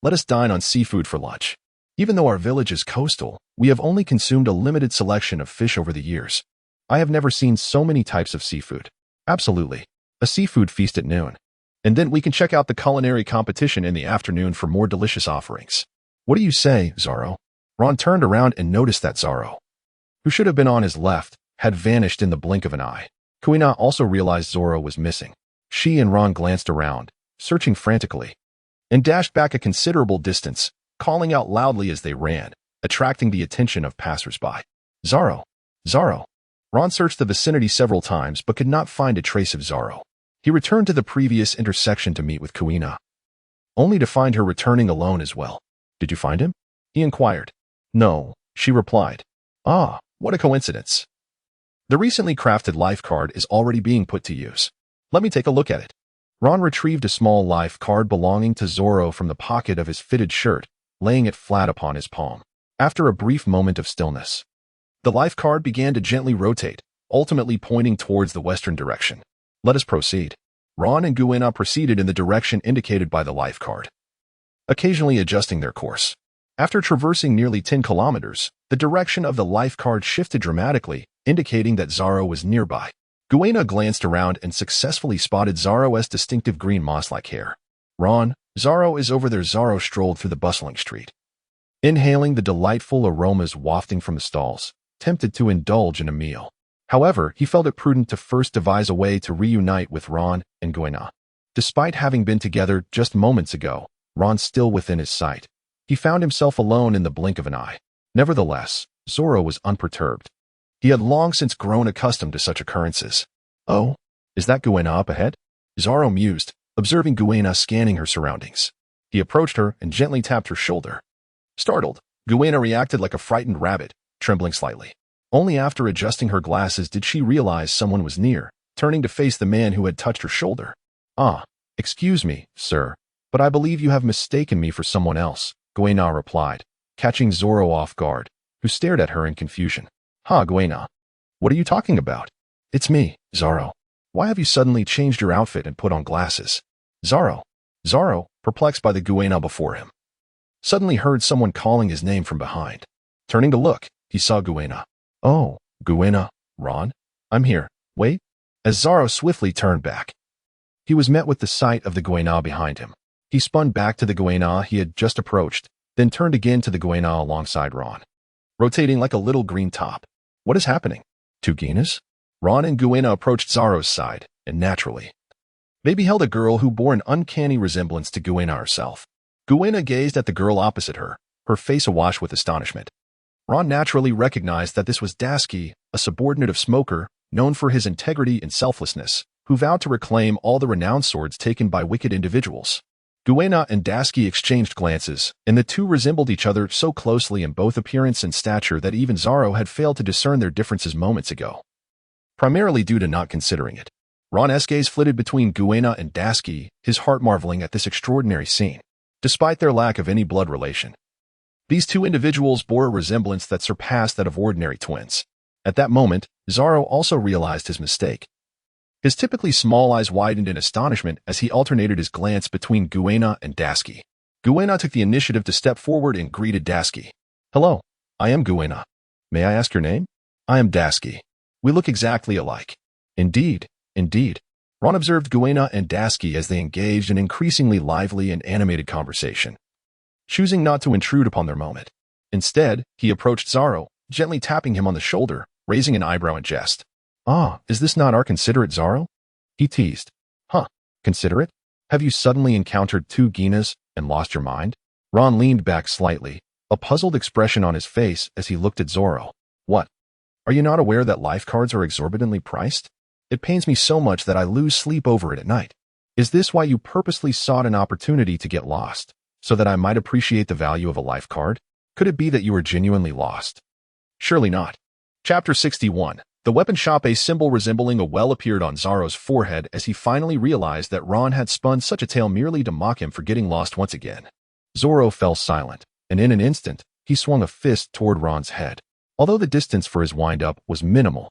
let us dine on seafood for lunch. Even though our village is coastal, we have only consumed a limited selection of fish over the years. I have never seen so many types of seafood." "Absolutely. A seafood feast at noon. And then we can check out the culinary competition in the afternoon for more delicious offerings." What do you say, Zoro? Ron turned around and noticed that Zoro, who should have been on his left, had vanished in the blink of an eye. Kuina also realized Zoro was missing. She and Ron glanced around, searching frantically, and dashed back a considerable distance, calling out loudly as they ran, attracting the attention of passersby. Zoro! Zoro! Ron searched the vicinity several times but could not find a trace of Zoro. He returned to the previous intersection to meet with Kuina, only to find her returning alone as well. Did you find him? He inquired. No, she replied. Ah, what a coincidence. The recently crafted life card is already being put to use. Let me take a look at it. Ron retrieved a small life card belonging to Zoro from the pocket of his fitted shirt, laying it flat upon his palm. After a brief moment of stillness, the life card began to gently rotate, ultimately pointing towards the western direction. Let us proceed. Ron and Kuina proceeded in the direction indicated by the life card, occasionally adjusting their course. After traversing nearly 10 kilometers, the direction of the life card shifted dramatically, indicating that Zoro was nearby. Kuina glanced around and successfully spotted Zoro's distinctive green moss-like hair. Ron, Zoro is over there. Zoro strolled through the bustling street, inhaling the delightful aromas wafting from the stalls, tempted to indulge in a meal. However, he felt it prudent to first devise a way to reunite with Ron and Kuina. Despite having been together just moments ago, Ron still within his sight, he found himself alone in the blink of an eye. Nevertheless, Zoro was unperturbed. He had long since grown accustomed to such occurrences. Oh, is that Kuina up ahead? Zoro mused, observing Kuina scanning her surroundings. He approached her and gently tapped her shoulder. Startled, Kuina reacted like a frightened rabbit, trembling slightly. Only after adjusting her glasses did she realize someone was near, turning to face the man who had touched her shoulder. Ah, excuse me, sir, but I believe you have mistaken me for someone else, Kuina replied, catching Zoro off guard, who stared at her in confusion. Ha, Kuina. What are you talking about? It's me, Zoro. Why have you suddenly changed your outfit and put on glasses? Zoro, perplexed by the Kuina before him, suddenly heard someone calling his name from behind. Turning to look, he saw Kuina. Oh, Kuina, Ron, I'm here. Wait. As Zoro swiftly turned back, he was met with the sight of the Kuina behind him. He spun back to the Kuina he had just approached, then turned again to the Kuina alongside Ron, rotating like a little green top. What is happening? Two Guinas? Ron and Kuina approached Zoro's side, and naturally, they beheld a girl who bore an uncanny resemblance to Kuina herself. Kuina gazed at the girl opposite her, her face awash with astonishment. Ron naturally recognized that this was Dasky, a subordinate of Smoker, known for his integrity and selflessness, who vowed to reclaim all the renowned swords taken by wicked individuals. Kuina and Dasky exchanged glances, and the two resembled each other so closely in both appearance and stature that even Zoro had failed to discern their differences moments ago, primarily due to not considering it. Ron's gaze flitted between Kuina and Dasky, his heart marveling at this extraordinary scene. Despite their lack of any blood relation, these two individuals bore a resemblance that surpassed that of ordinary twins. At that moment, Zoro also realized his mistake. His typically small eyes widened in astonishment as he alternated his glance between Kuina and Dasky. Kuina took the initiative to step forward and greeted Dasky. Hello, I am Kuina. May I ask your name? I am Dasky. We look exactly alike. Indeed. Ron observed Kuina and Dasky as they engaged in increasingly lively and animated conversation, choosing not to intrude upon their moment. Instead, he approached Zoro, gently tapping him on the shoulder, raising an eyebrow in jest. Ah, is this not our considerate Zoro? He teased. Huh, considerate? Have you suddenly encountered two Guinas and lost your mind? Ron leaned back slightly, a puzzled expression on his face as he looked at Zoro. What? Are you not aware that life cards are exorbitantly priced? It pains me so much that I lose sleep over it at night. Is this why you purposely sought an opportunity to get lost, so that I might appreciate the value of a life card? Could it be that you were genuinely lost? Surely not. Chapter 61. The weapon shop. A symbol resembling a well appeared on Zoro's forehead as he finally realized that Ron had spun such a tale merely to mock him for getting lost once again. Zoro fell silent, and in an instant, he swung a fist toward Ron's head. Although the distance for his wind-up was minimal,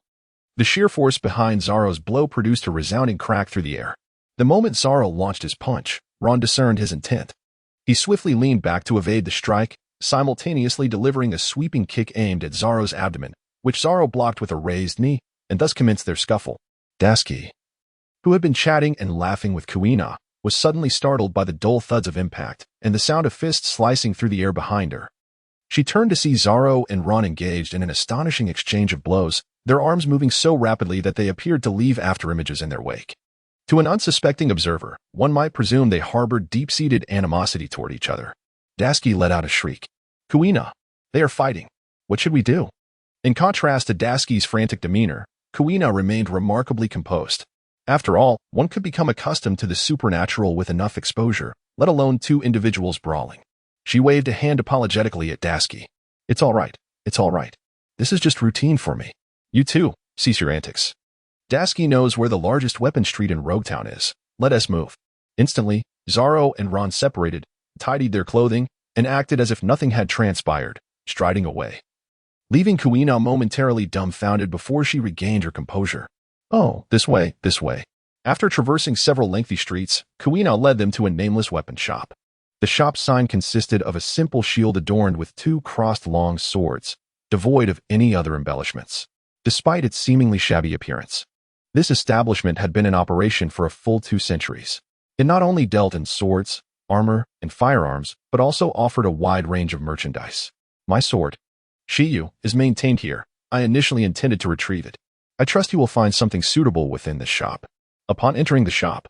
the sheer force behind Zoro's blow produced a resounding crack through the air. The moment Zoro launched his punch, Ron discerned his intent. He swiftly leaned back to evade the strike, simultaneously delivering a sweeping kick aimed at Zoro's abdomen, which Zoro blocked with a raised knee, and thus commenced their scuffle. Dasky, who had been chatting and laughing with Kuina, was suddenly startled by the dull thuds of impact and the sound of fists slicing through the air behind her. She turned to see Zoro and Ron engaged in an astonishing exchange of blows, their arms moving so rapidly that they appeared to leave afterimages in their wake. To an unsuspecting observer, one might presume they harbored deep-seated animosity toward each other. Dasky let out a shriek. Kuina, they are fighting. What should we do? In contrast to Dasky's frantic demeanor, Kuina remained remarkably composed. After all, one could become accustomed to the supernatural with enough exposure, let alone two individuals brawling. She waved a hand apologetically at Dasky. It's all right. It's all right. This is just routine for me. You too, cease your antics. Dasky knows where the largest weapon street in Rogue Town is. Let us move. Instantly, Zoro and Ron separated, tidied their clothing, and acted as if nothing had transpired, striding away, leaving Kuina momentarily dumbfounded before she regained her composure. Oh, this way, this way. After traversing several lengthy streets, Kuina led them to a nameless weapon shop. The shop's sign consisted of a simple shield adorned with two crossed long swords, devoid of any other embellishments. Despite its seemingly shabby appearance, this establishment had been in operation for a full 2 centuries. It not only dealt in swords, armor, and firearms, but also offered a wide range of merchandise. My sword, Shiyu, is maintained here. I initially intended to retrieve it. I trust you will find something suitable within this shop. Upon entering the shop,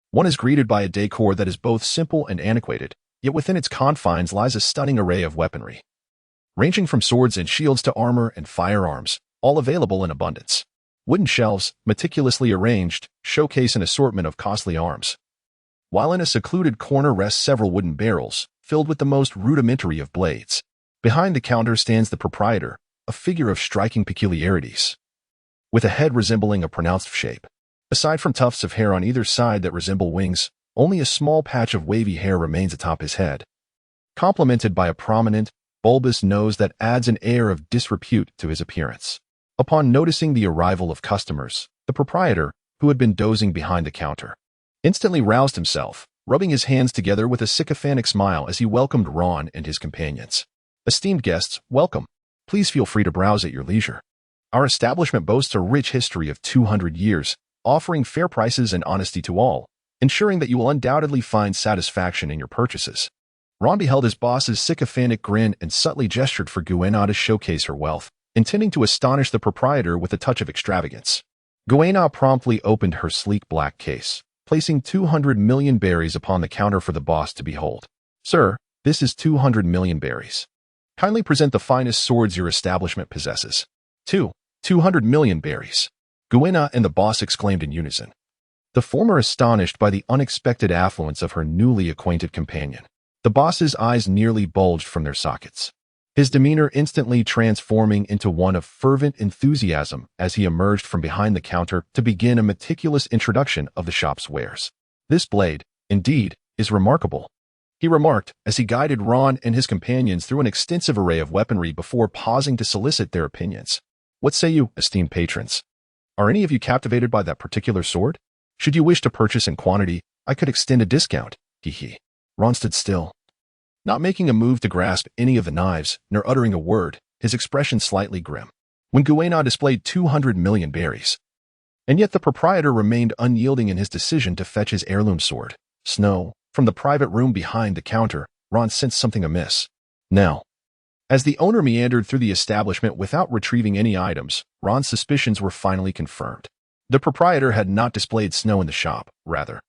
one is greeted by a decor that is both simple and antiquated, yet within its confines lies a stunning array of weaponry, ranging from swords and shields to armor and firearms, all available in abundance. Wooden shelves, meticulously arranged, showcase an assortment of costly arms, while in a secluded corner rest several wooden barrels, filled with the most rudimentary of blades. Behind the counter stands the proprietor, a figure of striking peculiarities, with a head resembling a pronounced shape. Aside from tufts of hair on either side that resemble wings, only a small patch of wavy hair remains atop his head, complemented by a prominent, bulbous nose that adds an air of disrepute to his appearance. Upon noticing the arrival of customers, the proprietor, who had been dozing behind the counter, instantly roused himself, rubbing his hands together with a sycophantic smile as he welcomed Ron and his companions. Esteemed guests, welcome. Please feel free to browse at your leisure. Our establishment boasts a rich history of 200 years, offering fair prices and honesty to all, ensuring that you will undoubtedly find satisfaction in your purchases. Ron beheld his boss's sycophantic grin and subtly gestured for Kuina to showcase her wealth, intending to astonish the proprietor with a touch of extravagance. Kuina promptly opened her sleek black case, placing 200 million berries upon the counter for the boss to behold. Sir, this is 200 million berries. Kindly present the finest swords your establishment possesses. 200 million berries. Kuina and the boss exclaimed in unison, the former astonished by the unexpected affluence of her newly acquainted companion. The boss's eyes nearly bulged from their sockets, his demeanor instantly transforming into one of fervent enthusiasm as he emerged from behind the counter to begin a meticulous introduction of the shop's wares. This blade, indeed, is remarkable, he remarked as he guided Ron and his companions through an extensive array of weaponry before pausing to solicit their opinions. What say you, esteemed patrons? Are any of you captivated by that particular sword? Should you wish to purchase in quantity, I could extend a discount. Hee. Ron stood still, not making a move to grasp any of the knives, nor uttering a word, his expression slightly grim, when Kuina displayed 200 million berries. And yet the proprietor remained unyielding in his decision to fetch his heirloom sword. Snow, from the private room behind the counter, Ron sensed something amiss. Now, as the owner meandered through the establishment without retrieving any items, Ron's suspicions were finally confirmed. The proprietor had not displayed snow in the shop, rather.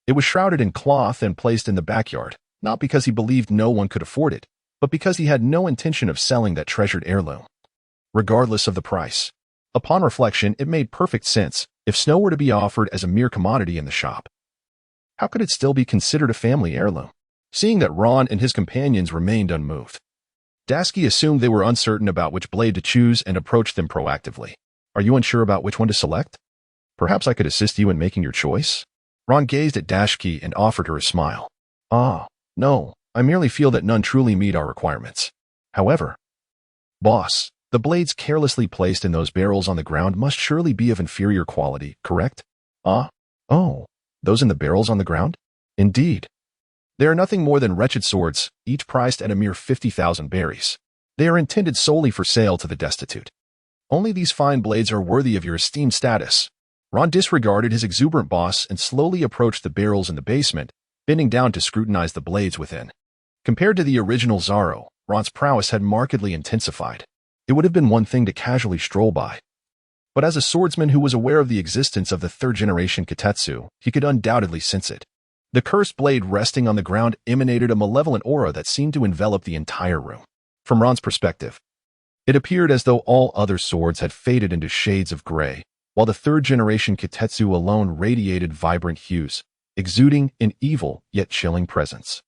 It was shrouded in cloth and placed in the backyard, not because he believed no one could afford it, but because he had no intention of selling that treasured heirloom, regardless of the price. Upon reflection, it made perfect sense. If snow were to be offered as a mere commodity in the shop, how could it still be considered a family heirloom? Seeing that Ron and his companions remained unmoved, Dasky assumed they were uncertain about which blade to choose and approached them proactively. Are you unsure about which one to select? Perhaps I could assist you in making your choice? Ron gazed at Dasky and offered her a smile. No, I merely feel that none truly meet our requirements. However, boss, the blades carelessly placed in those barrels on the ground must surely be of inferior quality, correct? Those in the barrels on the ground? Indeed. They are nothing more than wretched swords, each priced at a mere 50,000 berries. They are intended solely for sale to the destitute. Only these fine blades are worthy of your esteemed status. Ron disregarded his exuberant boss and slowly approached the barrels in the basement, bending down to scrutinize the blades within. Compared to the original Zoro, Ron's prowess had markedly intensified. It would have been one thing to casually stroll by, but as a swordsman who was aware of the existence of the third-generation Kitetsu, he could undoubtedly sense it. The cursed blade resting on the ground emanated a malevolent aura that seemed to envelop the entire room. From Ron's perspective, it appeared as though all other swords had faded into shades of gray, while the third-generation Kitetsu alone radiated vibrant hues, exuding an evil yet chilling presence.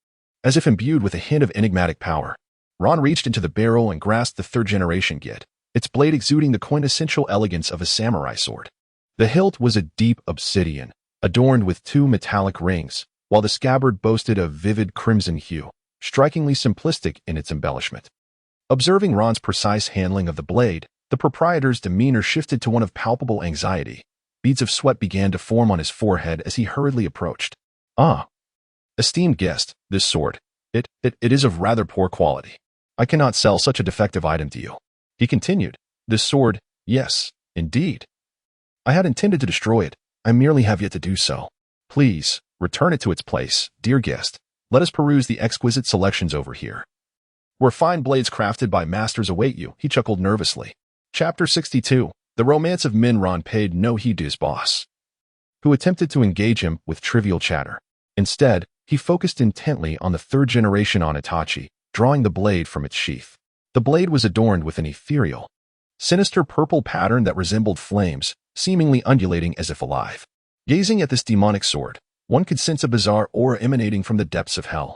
As if imbued with a hint of enigmatic power, Ron reached into the barrel and grasped the third-generation Git, its blade exuding the quintessential elegance of a samurai sword. The hilt was a deep obsidian, adorned with 2 metallic rings, while the scabbard boasted a vivid crimson hue, strikingly simplistic in its embellishment. Observing Ron's precise handling of the blade, the proprietor's demeanor shifted to one of palpable anxiety. Beads of sweat began to form on his forehead as he hurriedly approached. "Ah, esteemed guest, this sword, it is of rather poor quality. I cannot sell such a defective item to you." He continued, "This sword, yes, indeed. I had intended to destroy it. I merely have yet to do so. Please, return it to its place, dear guest. Let us peruse the exquisite selections over here, where fine blades crafted by masters await you," he chuckled nervously. Chapter 62. The Romance of Men. Ron paid no heed to his boss, who attempted to engage him with trivial chatter. Instead, he focused intently on the third-generation Onitachi, drawing the blade from its sheath. The blade was adorned with an ethereal, sinister purple pattern that resembled flames, seemingly undulating as if alive. Gazing at this demonic sword, one could sense a bizarre aura emanating from the depths of hell,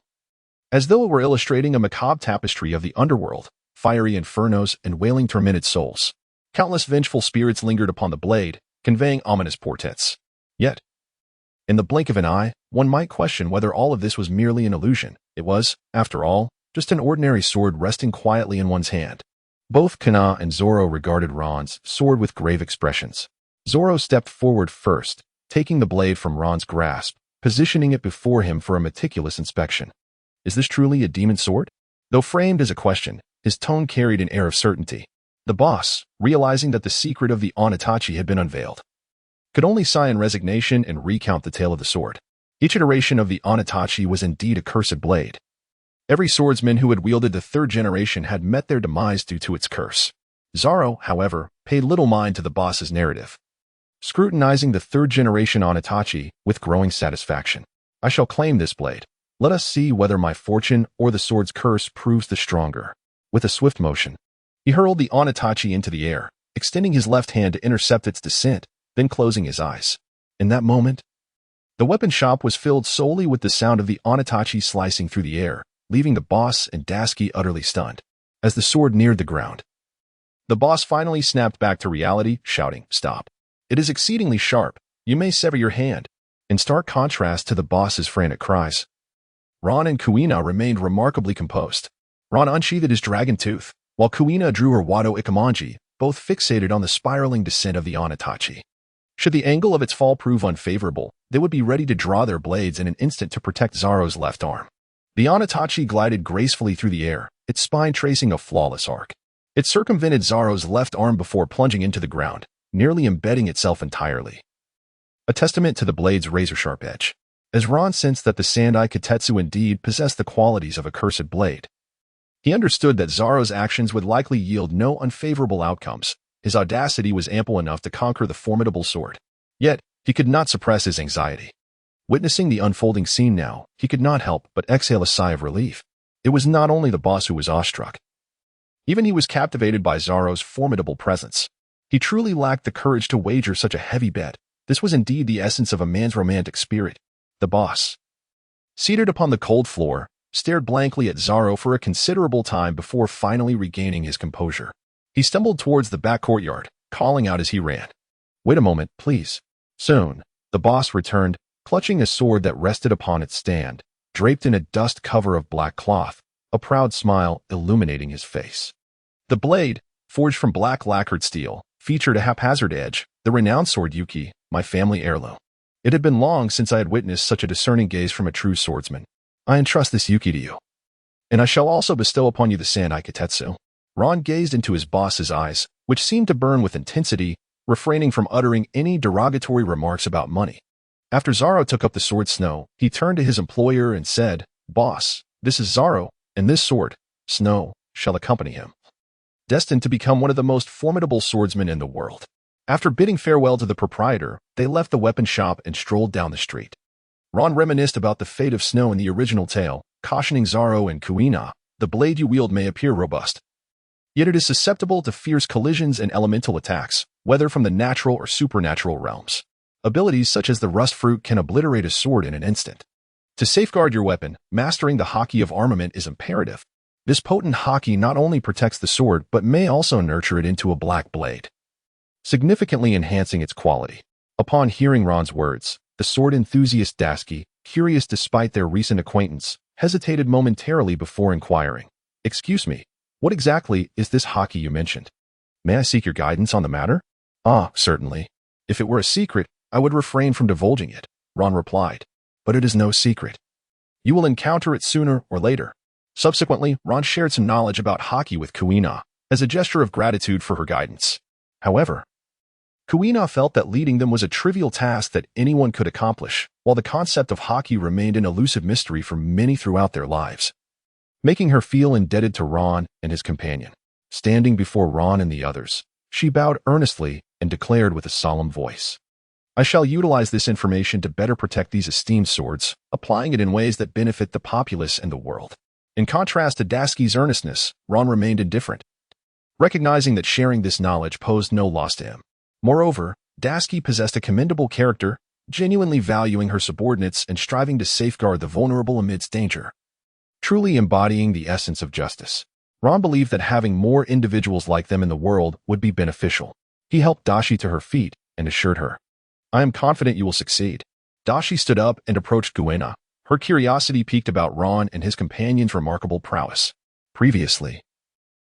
as though it were illustrating a macabre tapestry of the underworld, fiery infernos and wailing tormented souls. Countless vengeful spirits lingered upon the blade, conveying ominous portents. Yet, in the blink of an eye, one might question whether all of this was merely an illusion. It was, after all, just an ordinary sword resting quietly in one's hand. Both Kuina and Zoro regarded Ron's sword with grave expressions. Zoro stepped forward first, taking the blade from Ron's grasp, positioning it before him for a meticulous inspection. Is this truly a demon sword? Though framed as a question, his tone carried an air of certainty. The boss, realizing that the secret of the Onitachi had been unveiled, could only sigh in resignation and recount the tale of the sword. Each iteration of the Onitachi was indeed a cursed blade. Every swordsman who had wielded the third generation had met their demise due to its curse. Zoro, however, paid little mind to the boss's narrative, scrutinizing the third generation Onitachi with growing satisfaction. "I shall claim this blade. Let us see whether my fortune or the sword's curse proves the stronger." With a swift motion, he hurled the Onitachi into the air, extending his left hand to intercept its descent, then closing his eyes. In that moment, the weapon shop was filled solely with the sound of the Onitachi slicing through the air, leaving the boss and Dasky utterly stunned. As the sword neared the ground, the boss finally snapped back to reality, shouting, "Stop. It is exceedingly sharp. You may sever your hand." In stark contrast to the boss's frantic cries, Ron and Kuina remained remarkably composed. Ron unsheathed his dragon tooth, while Kuina drew her Wado Ikamanji, both fixated on the spiraling descent of the Onitachi. Should the angle of its fall prove unfavorable, they would be ready to draw their blades in an instant to protect Zoro's left arm. The Onitachi glided gracefully through the air, its spine tracing a flawless arc. It circumvented Zoro's left arm before plunging into the ground, nearly embedding itself entirely, a testament to the blade's razor-sharp edge. As Ron sensed that the Sandai Kitetsu indeed possessed the qualities of a cursed blade, he understood that Zoro's actions would likely yield no unfavorable outcomes. His audacity was ample enough to conquer the formidable sword. Yet, he could not suppress his anxiety. Witnessing the unfolding scene now, he could not help but exhale a sigh of relief. It was not only the boss who was awestruck. Even he was captivated by Zoro's formidable presence. He truly lacked the courage to wager such a heavy bet. This was indeed the essence of a man's romantic spirit. The boss, seated upon the cold floor, stared blankly at Zoro for a considerable time before finally regaining his composure. He stumbled towards the back courtyard, calling out as he ran, "Wait a moment, please." Soon, the boss returned, clutching a sword that rested upon its stand, draped in a dust cover of black cloth, a proud smile illuminating his face. The blade, forged from black lacquered steel, featured a haphazard edge, the renowned sword Yuki, my family heirloom. It had been long since I had witnessed such a discerning gaze from a true swordsman. "I entrust this Yuki to you, and I shall also bestow upon you the Sandai Kitetsu." Ron gazed into his boss's eyes, which seemed to burn with intensity, refraining from uttering any derogatory remarks about money. After Zoro took up the sword Snow, he turned to his employer and said, "Boss, this is Zoro, and this sword, Snow, shall accompany him, destined to become one of the most formidable swordsmen in the world." After bidding farewell to the proprietor, they left the weapon shop and strolled down the street. Ron reminisced about the fate of Snow in the original tale, cautioning Zoro and Kuina, "The blade you wield may appear robust, yet it is susceptible to fierce collisions and elemental attacks, whether from the natural or supernatural realms. Abilities such as the rust fruit can obliterate a sword in an instant. To safeguard your weapon, mastering the haki of armament is imperative. This potent haki not only protects the sword but may also nurture it into a black blade, significantly enhancing its quality." Upon hearing Ron's words, the sword enthusiast Dasky, curious despite their recent acquaintance, hesitated momentarily before inquiring, "Excuse me, what exactly is this haki you mentioned? May I seek your guidance on the matter?" "Ah, certainly. If it were a secret, I would refrain from divulging it," Ron replied. "But it is no secret. You will encounter it sooner or later." Subsequently, Ron shared some knowledge about haki with Kuina, as a gesture of gratitude for her guidance. However, Kuina felt that leading them was a trivial task that anyone could accomplish, while the concept of haki remained an elusive mystery for many throughout their lives, making her feel indebted to Ron and his companion. Standing before Ron and the others, she bowed earnestly and declared with a solemn voice, "I shall utilize this information to better protect these esteemed swords, applying it in ways that benefit the populace and the world." In contrast to Dasky's earnestness, Ron remained indifferent, recognizing that sharing this knowledge posed no loss to him. Moreover, Dasky possessed a commendable character, genuinely valuing her subordinates and striving to safeguard the vulnerable amidst danger, truly embodying the essence of justice. Ron believed that having more individuals like them in the world would be beneficial. He helped Dashi to her feet and assured her, "I am confident you will succeed." Dashi stood up and approached Kuina, her curiosity piqued about Ron and his companion's remarkable prowess. Previously,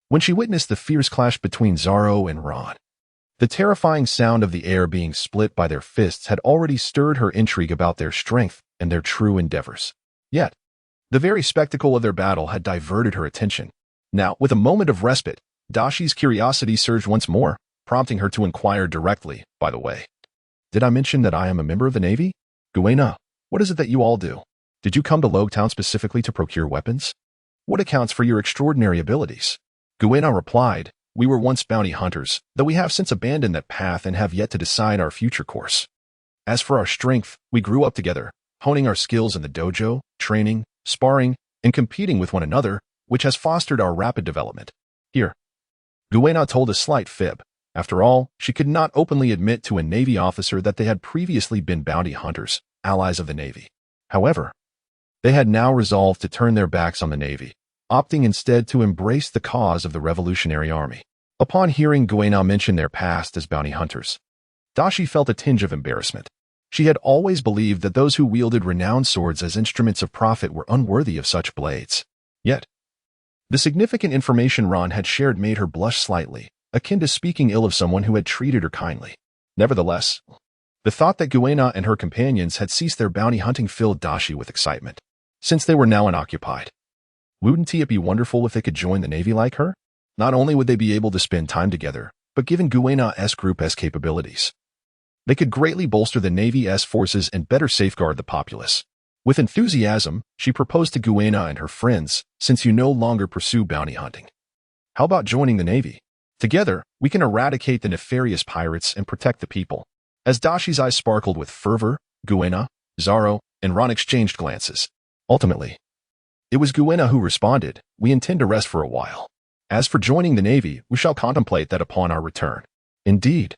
when she witnessed the fierce clash between Zoro and Ron, the terrifying sound of the air being split by their fists had already stirred her intrigue about their strength and their true endeavors. Yet, the very spectacle of their battle had diverted her attention. Now, with a moment of respite, Dashi's curiosity surged once more, prompting her to inquire directly, "By the way, did I mention that I am a member of the Navy? Kuina, what is it that you all do? Did you come to Logtown specifically to procure weapons? What accounts for your extraordinary abilities?" Kuina replied, "We were once bounty hunters, though we have since abandoned that path and have yet to decide our future course. As for our strength, we grew up together, honing our skills in the dojo, training, sparring, and competing with one another, which has fostered our rapid development." Here, Kuina told a slight fib. After all, she could not openly admit to a Navy officer that they had previously been bounty hunters, allies of the Navy. However, they had now resolved to turn their backs on the Navy, opting instead to embrace the cause of the Revolutionary Army. Upon hearing Kuina mention their past as bounty hunters, Dashi felt a tinge of embarrassment. She had always believed that those who wielded renowned swords as instruments of profit were unworthy of such blades. Yet, the significant information Ron had shared made her blush slightly, akin to speaking ill of someone who had treated her kindly. Nevertheless, the thought that Kuina and her companions had ceased their bounty hunting filled Dashi with excitement. Since they were now unoccupied, wouldn't it be wonderful if they could join the Navy like her? Not only would they be able to spend time together, but given Kuina's group's capabilities, they could greatly bolster the Navy's forces and better safeguard the populace. With enthusiasm, she proposed to Kuina and her friends, "Since you no longer pursue bounty hunting, how about joining the Navy? Together, we can eradicate the nefarious pirates and protect the people." As Dashi's eyes sparkled with fervor, Kuina, Zoro, and Ron exchanged glances. Ultimately, it was Kuina who responded, "We intend to rest for a while. As for joining the Navy, we shall contemplate that upon our return." Indeed,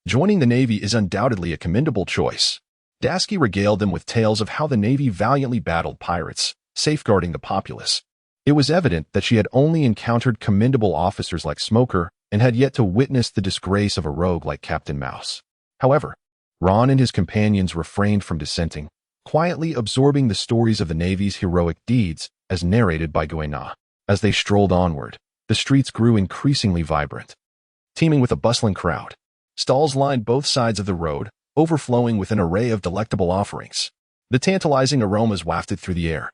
joining the Navy is undoubtedly a commendable choice. Dasky regaled them with tales of how the Navy valiantly battled pirates, safeguarding the populace. It was evident that she had only encountered commendable officers like Smoker and had yet to witness the disgrace of a rogue like Captain Mouse. However, Ron and his companions refrained from dissenting, quietly absorbing the stories of the Navy's heroic deeds as narrated by Kuina. As they strolled onward, the streets grew increasingly vibrant, teeming with a bustling crowd. Stalls lined both sides of the road, overflowing with an array of delectable offerings. The tantalizing aromas wafted through the air,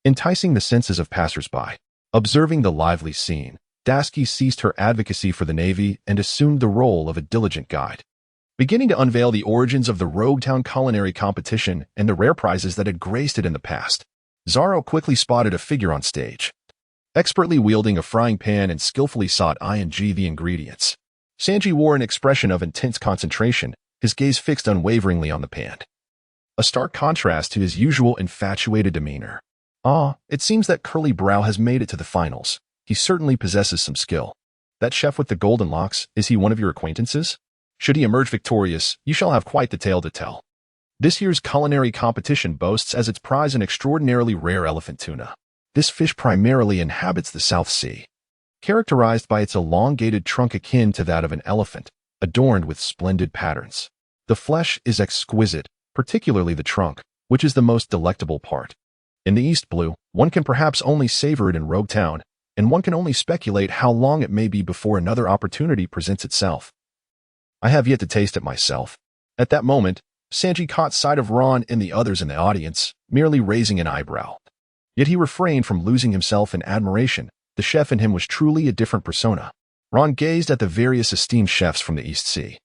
enticing the senses of passers-by. Observing the lively scene, Dasky ceased her advocacy for the Navy and assumed the role of a diligent guide, beginning to unveil the origins of the Roguetown culinary competition and the rare prizes that had graced it in the past. Zoro quickly spotted a figure on stage, expertly wielding a frying pan and skillfully sought the ingredients. Sanji wore an expression of intense concentration, his gaze fixed unwaveringly on the pan, a stark contrast to his usual infatuated demeanor. It seems that Curly Brow has made it to the finals. He certainly possesses some skill. That chef with the golden locks, is he one of your acquaintances? Should he emerge victorious, you shall have quite the tale to tell. This year's culinary competition boasts as its prize an extraordinarily rare elephant tuna. This fish primarily inhabits the South Sea, characterized by its elongated trunk akin to that of an elephant, adorned with splendid patterns. The flesh is exquisite, particularly the trunk, which is the most delectable part. In the East Blue, one can perhaps only savor it in Roguetown, and one can only speculate how long it may be before another opportunity presents itself. I have yet to taste it myself. At that moment, Sanji caught sight of Ron and the others in the audience, merely raising an eyebrow. Yet he refrained from losing himself in admiration. The chef in him was truly a different persona. Ron gazed at the various esteemed chefs from the East Sea,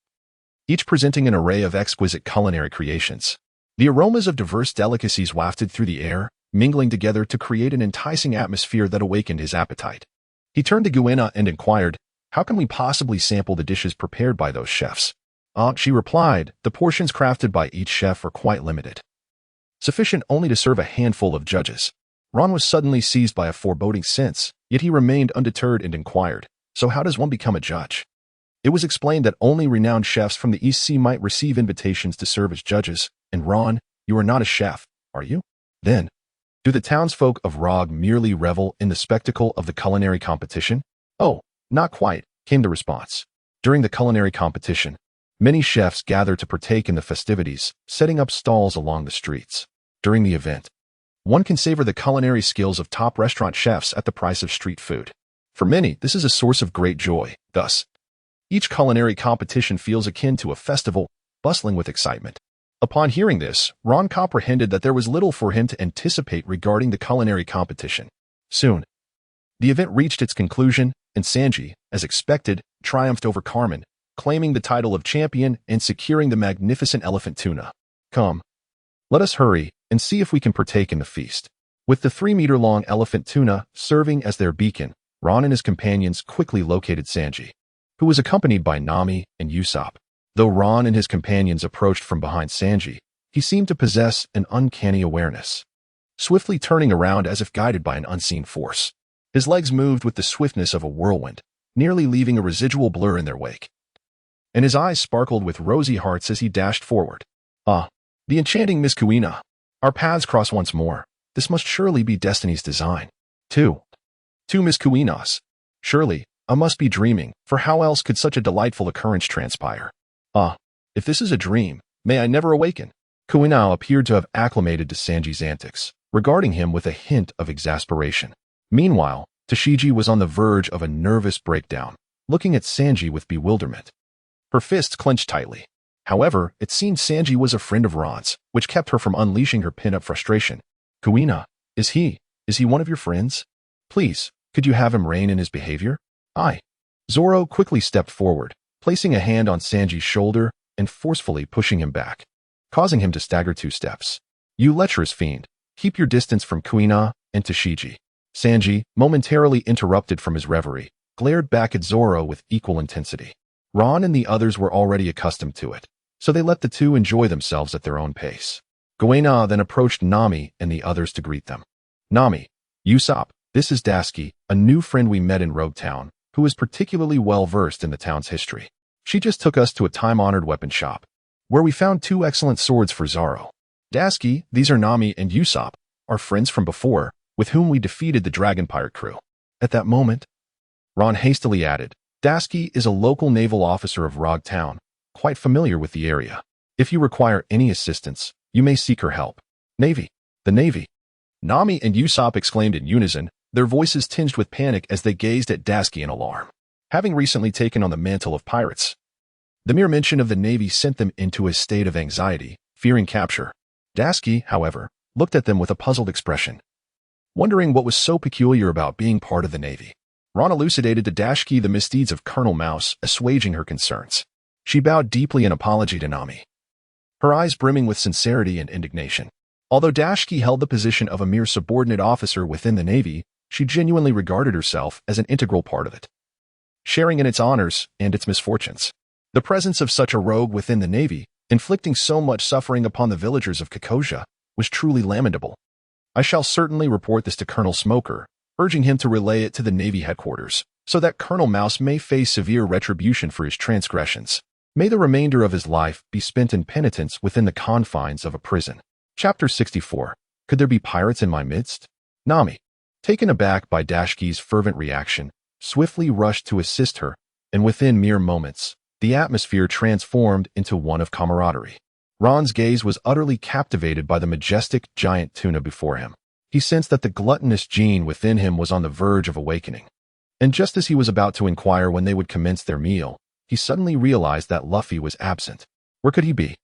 each presenting an array of exquisite culinary creations. The aromas of diverse delicacies wafted through the air, mingling together to create an enticing atmosphere that awakened his appetite. He turned to Kuina and inquired, "How can we possibly sample the dishes prepared by those chefs?" She replied, "The portions crafted by each chef are quite limited, sufficient only to serve a handful of judges." Ron was suddenly seized by a foreboding sense, yet he remained undeterred and inquired, "So how does one become a judge?" It was explained that only renowned chefs from the East Sea might receive invitations to serve as judges, and Ron, you are not a chef, are you? Then, do the townsfolk of Rog merely revel in the spectacle of the culinary competition? "Oh, not quite," came the response. During the culinary competition, many chefs gather to partake in the festivities, setting up stalls along the streets. During the event, one can savor the culinary skills of top restaurant chefs at the price of street food. For many, this is a source of great joy. Thus, each culinary competition feels akin to a festival, bustling with excitement. Upon hearing this, Ron comprehended that there was little for him to anticipate regarding the culinary competition. Soon, the event reached its conclusion, and Sanji, as expected, triumphed over Carmen, claiming the title of champion and securing the magnificent elephant tuna. "Come, let us hurry and see if we can partake in the feast." With the 3-meter-long elephant tuna serving as their beacon, Ron and his companions quickly located Sanji, who was accompanied by Nami and Usopp. Though Ron and his companions approached from behind Sanji, he seemed to possess an uncanny awareness, swiftly turning around as if guided by an unseen force. His legs moved with the swiftness of a whirlwind, nearly leaving a residual blur in their wake, and his eyes sparkled with rosy hearts as he dashed forward. The enchanting Miss Kuina. Our paths cross once more. This must surely be destiny's design. Two Miss Kuinas. Surely, I must be dreaming, for how else could such a delightful occurrence transpire? If this is a dream, may I never awaken." Kuina appeared to have acclimated to Sanji's antics, regarding him with a hint of exasperation. Meanwhile, Tashigi was on the verge of a nervous breakdown, looking at Sanji with bewilderment. Her fists clenched tightly. However, it seemed Sanji was a friend of Ron's, which kept her from unleashing her pent-up frustration. "Kuina, is he one of your friends? Please, could you have him rein in his behavior?" Zoro quickly stepped forward, placing a hand on Sanji's shoulder and forcefully pushing him back, causing him to stagger 2 steps. "You lecherous fiend, keep your distance from Kuina and Tashigi." Sanji, momentarily interrupted from his reverie, glared back at Zoro with equal intensity. Ron and the others were already accustomed to it, so they let the two enjoy themselves at their own pace. Kuina then approached Nami and the others to greet them. "Nami, Usopp, this is Dasky, a new friend we met in Roguetown, who is particularly well-versed in the town's history. She just took us to a time-honored weapon shop, where we found 2 excellent swords for Zoro. Dasky, these are Nami and Usopp, our friends from before, with whom we defeated the Dragon Pirate crew." At that moment, Ron hastily added, "Dasky is a local naval officer of Roguetown, quite familiar with the area. If you require any assistance, you may seek her help." "Navy. The Navy." Nami and Usopp exclaimed in unison, their voices tinged with panic as they gazed at Dasky in alarm. Having recently taken on the mantle of pirates, the mere mention of the Navy sent them into a state of anxiety, fearing capture. Dasky, however, looked at them with a puzzled expression, wondering what was so peculiar about being part of the Navy. Ron elucidated to Dashki the misdeeds of Colonel Mouse, assuaging her concerns. She bowed deeply in apology to Nami, her eyes brimming with sincerity and indignation. Although Dashki held the position of a mere subordinate officer within the Navy, she genuinely regarded herself as an integral part of it, sharing in its honors and its misfortunes. The presence of such a rogue within the Navy, inflicting so much suffering upon the villagers of Kokosia, was truly lamentable. I shall certainly report this to Colonel Smoker, urging him to relay it to the Navy headquarters, so that Colonel Mouse may face severe retribution for his transgressions. May the remainder of his life be spent in penitence within the confines of a prison. Chapter 64. Could there be pirates in my midst? Nami, taken aback by Dashki's fervent reaction, swiftly rushed to assist her, and within mere moments, the atmosphere transformed into one of camaraderie. Ron's gaze was utterly captivated by the majestic giant tuna before him. He sensed that the gluttonous gene within him was on the verge of awakening. And just as he was about to inquire when they would commence their meal, he suddenly realized that Luffy was absent. Where could he be?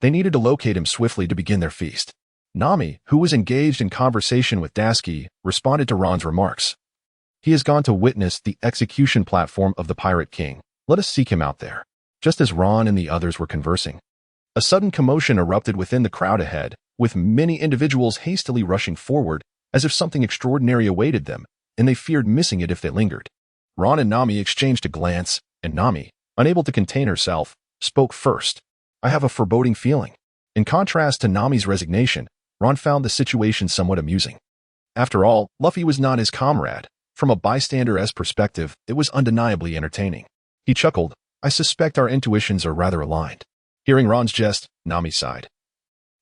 They needed to locate him swiftly to begin their feast. Nami, who was engaged in conversation with Dashki, responded to Ron's remarks. He has gone to witness the execution platform of the Pirate King. Let us seek him out there. Just as Ron and the others were conversing, a sudden commotion erupted within the crowd ahead, with many individuals hastily rushing forward as if something extraordinary awaited them, and they feared missing it if they lingered. Ron and Nami exchanged a glance, and Nami, unable to contain herself, spoke first. I have a foreboding feeling. In contrast to Nami's resignation, Ron found the situation somewhat amusing. After all, Luffy was not his comrade. From a bystander's perspective, it was undeniably entertaining. He chuckled. I suspect our intuitions are rather aligned. Hearing Ron's jest, Nami sighed,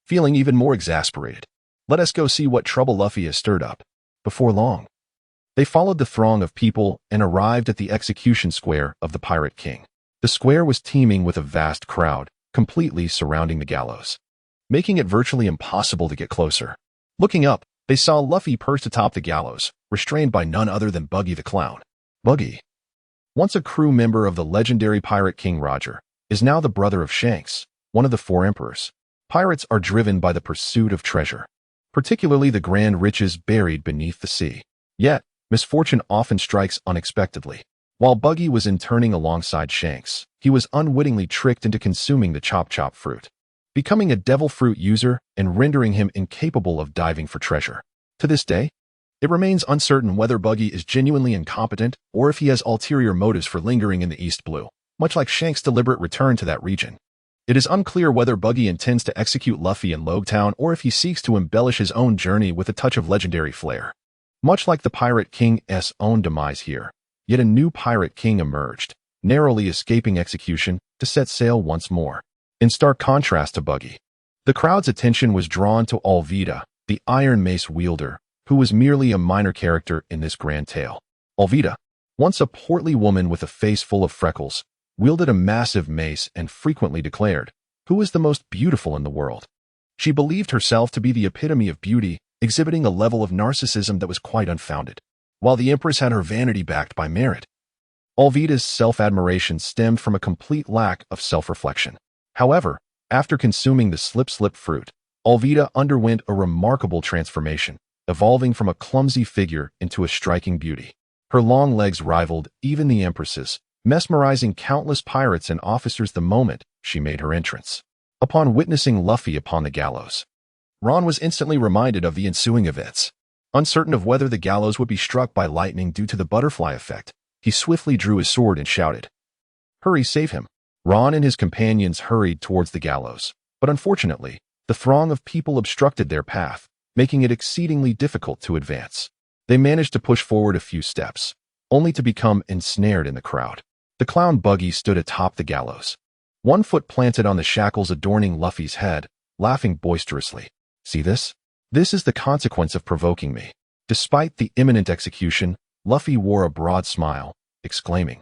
feeling even more exasperated. Let us go see what trouble Luffy has stirred up. Before long, they followed the throng of people and arrived at the execution square of the Pirate King. The square was teeming with a vast crowd, completely surrounding the gallows, making it virtually impossible to get closer. Looking up, they saw Luffy perched atop the gallows, restrained by none other than Buggy the Clown. Buggy, once a crew member of the legendary Pirate King Roger, is now the brother of Shanks, one of the four emperors. Pirates are driven by the pursuit of treasure, particularly the grand riches buried beneath the sea. Yet, misfortune often strikes unexpectedly. While Buggy was interning alongside Shanks, he was unwittingly tricked into consuming the chop fruit, becoming a devil fruit user and rendering him incapable of diving for treasure. To this day, it remains uncertain whether Buggy is genuinely incompetent or if he has ulterior motives for lingering in the East Blue, much like Shanks' deliberate return to that region. It is unclear whether Buggy intends to execute Luffy in Logtown or if he seeks to embellish his own journey with a touch of legendary flair. Much like the Pirate King's own demise here, yet a new Pirate King emerged, narrowly escaping execution to set sail once more. In stark contrast to Buggy, the crowd's attention was drawn to Alvida, the Iron Mace wielder, who was merely a minor character in this grand tale. Alvida, once a portly woman with a face full of freckles, wielded a massive mace and frequently declared, "Who is the most beautiful in the world?" She believed herself to be the epitome of beauty, exhibiting a level of narcissism that was quite unfounded. While the Empress had her vanity backed by merit, Alvida's self-admiration stemmed from a complete lack of self-reflection. However, after consuming the slip fruit, Alvida underwent a remarkable transformation, evolving from a clumsy figure into a striking beauty. Her long legs rivaled even the Empress's, mesmerizing countless pirates and officers the moment she made her entrance. Upon witnessing Luffy upon the gallows, Ron was instantly reminded of the ensuing events. Uncertain of whether the gallows would be struck by lightning due to the butterfly effect, he swiftly drew his sword and shouted, "Hurry, save him!" Ron and his companions hurried towards the gallows, but unfortunately, the throng of people obstructed their path, making it exceedingly difficult to advance. They managed to push forward a few steps, only to become ensnared in the crowd. The clown Buggy stood atop the gallows, one foot planted on the shackles adorning Luffy's head, laughing boisterously. "See this? This is the consequence of provoking me." Despite the imminent execution, Luffy wore a broad smile, exclaiming,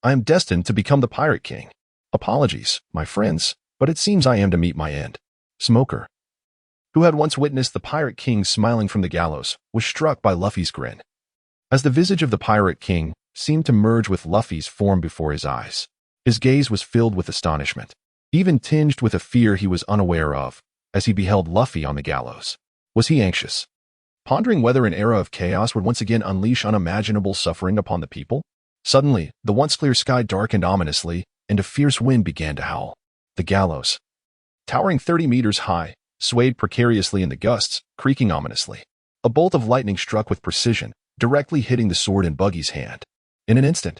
"I am destined to become the Pirate King. Apologies, my friends, but it seems I am to meet my end." Smoker, who had once witnessed the Pirate King smiling from the gallows, was struck by Luffy's grin. As the visage of the Pirate King seemed to merge with Luffy's form before his eyes, his gaze was filled with astonishment, even tinged with a fear he was unaware of, as he beheld Luffy on the gallows. Was he anxious, pondering whether an era of chaos would once again unleash unimaginable suffering upon the people. Suddenly, the once clear sky darkened ominously, and a fierce wind began to howl. The gallows, towering 30 meters high, swayed precariously in the gusts, creaking ominously. A bolt of lightning struck with precision, directly hitting the sword in Buggy's hand. In an instant,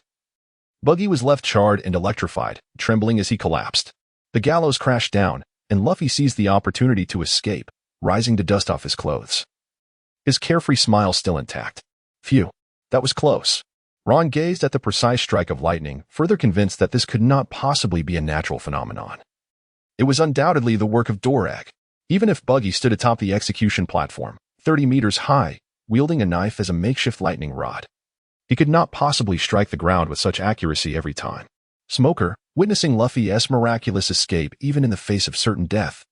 Buggy was left charred and electrified, trembling as he collapsed. The gallows crashed down, and Luffy seized the opportunity to escape, rising to dust off his clothes. His carefree smile still intact. Phew, that was close. Ron gazed at the precise strike of lightning, further convinced that this could not possibly be a natural phenomenon. It was undoubtedly the work of Dorag. Even if Buggy stood atop the execution platform, 30 meters high, wielding a knife as a makeshift lightning rod, he could not possibly strike the ground with such accuracy every time. Smoker, witnessing Luffy's miraculous escape even in the face of certain death,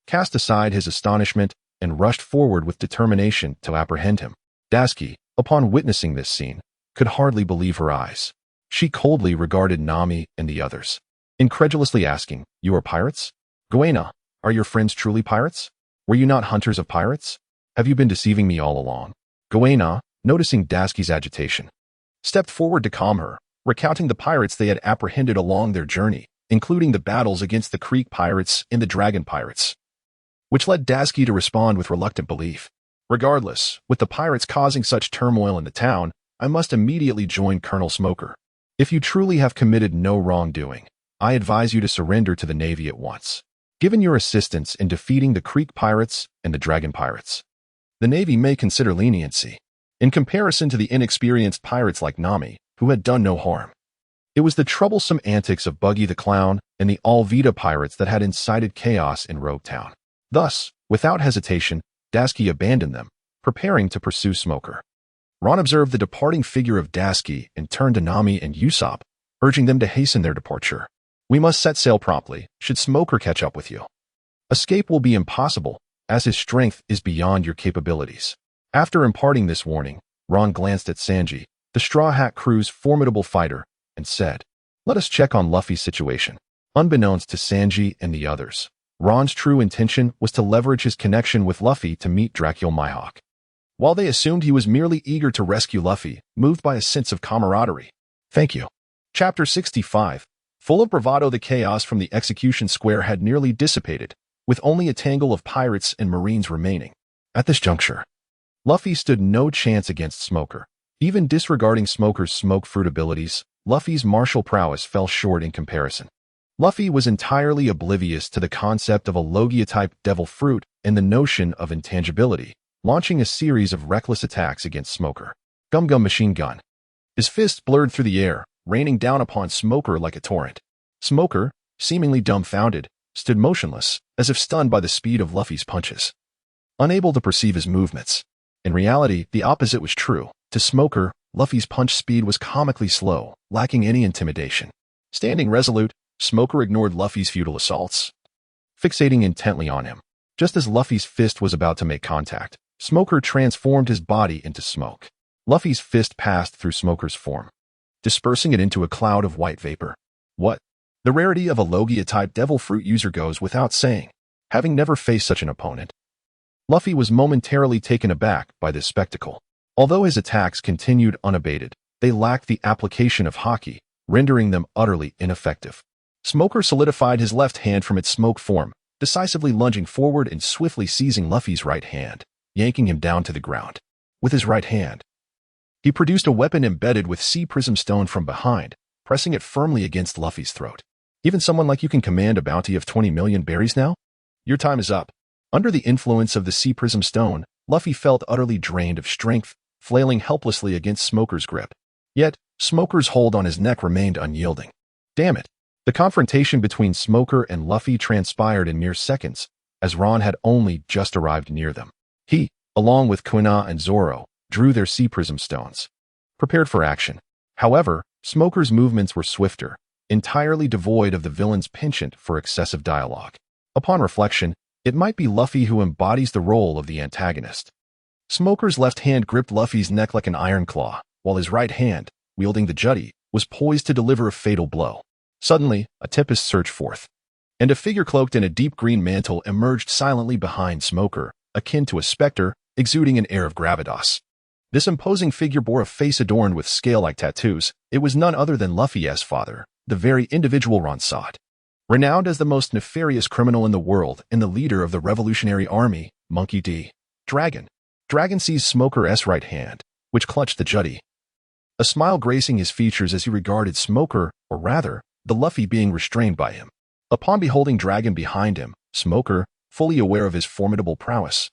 cast aside his astonishment and rushed forward with determination to apprehend him. Daisuke, upon witnessing this scene, could hardly believe her eyes. She coldly regarded Nami and the others, incredulously asking, "You are pirates? Kuina, are your friends truly pirates? Were you not hunters of pirates? Have you been deceiving me all along?" Kuina, noticing Daisuke's agitation, stepped forward to calm her, recounting the pirates they had apprehended along their journey, including the battles against the Creek pirates and the Dragon pirates, which led Daisuke to respond with reluctant belief. "Regardless, with the pirates causing such turmoil in the town, I must immediately join Colonel Smoker. If you truly have committed no wrongdoing, I advise you to surrender to the Navy at once. Given your assistance in defeating the Creek pirates and the Dragon pirates, the Navy may consider leniency in comparison to the inexperienced pirates like Nami, who had done no harm." It was the troublesome antics of Buggy the Clown and the Alvida pirates that had incited chaos in Rogue Town. Thus, without hesitation, Daisuke abandoned them, preparing to pursue Smoker. Ron observed the departing figure of Daisuke and turned to Nami and Usopp, urging them to hasten their departure. "We must set sail promptly, should Smoker catch up with you. Escape will be impossible, as his strength is beyond your capabilities." After imparting this warning, Ron glanced at Sanji, the Straw Hat crew's formidable fighter, and said, "Let us check on Luffy's situation." Unbeknownst to Sanji and the others, Ron's true intention was to leverage his connection with Luffy to meet Dracula Mihawk. While they assumed he was merely eager to rescue Luffy, moved by a sense of camaraderie. Thank you. Chapter 65. Full of bravado, the chaos from the execution square had nearly dissipated, with only a tangle of pirates and marines remaining. At this juncture, Luffy stood no chance against Smoker. Even disregarding Smoker's smoke fruit abilities, Luffy's martial prowess fell short in comparison. Luffy was entirely oblivious to the concept of a Logia-type devil fruit and the notion of intangibility, launching a series of reckless attacks against Smoker. Gum Gum Machine Gun. His fists blurred through the air, raining down upon Smoker like a torrent. Smoker, seemingly dumbfounded, stood motionless, as if stunned by the speed of Luffy's punches, unable to perceive his movements. In reality, the opposite was true. To Smoker, Luffy's punch speed was comically slow, lacking any intimidation. Standing resolute, Smoker ignored Luffy's futile assaults, fixating intently on him. Just as Luffy's fist was about to make contact, Smoker transformed his body into smoke. Luffy's fist passed through Smoker's form, dispersing it into a cloud of white vapor. What? The rarity of a Logia-type devil fruit user goes without saying. Having never faced such an opponent, Luffy was momentarily taken aback by this spectacle. Although his attacks continued unabated, they lacked the application of haki, rendering them utterly ineffective. Smoker solidified his left hand from its smoke form, decisively lunging forward and swiftly seizing Luffy's right hand, yanking him down to the ground. With his right hand, he produced a weapon embedded with sea prism stone from behind, pressing it firmly against Luffy's throat. "Even someone like you can command a bounty of 20 million berries now? Your time is up." Under the influence of the sea prism stone, Luffy felt utterly drained of strength, flailing helplessly against Smoker's grip. Yet, Smoker's hold on his neck remained unyielding. Damn it. The confrontation between Smoker and Luffy transpired in mere seconds, as Ron had only just arrived near them. He, along with Kuina and Zoro, drew their sea prism stones, prepared for action. However, Smoker's movements were swifter, entirely devoid of the villain's penchant for excessive dialogue. Upon reflection, it might be Luffy who embodies the role of the antagonist. Smoker's left hand gripped Luffy's neck like an iron claw, while his right hand, wielding the jutty, was poised to deliver a fatal blow. Suddenly, a tempest surged forth, and a figure cloaked in a deep green mantle emerged silently behind Smoker, akin to a specter, exuding an air of gravitas. This imposing figure bore a face adorned with scale-like tattoos. It was none other than Luffy's father, the very individual Ron sought. Renowned as the most nefarious criminal in the world and the leader of the Revolutionary Army, Monkey D. Dragon. Dragon seized Smoker's right hand, which clutched the jutty. A smile gracing his features as he regarded Smoker, or rather, the Luffy being restrained by him. Upon beholding Dragon behind him, Smoker, fully aware of his formidable prowess,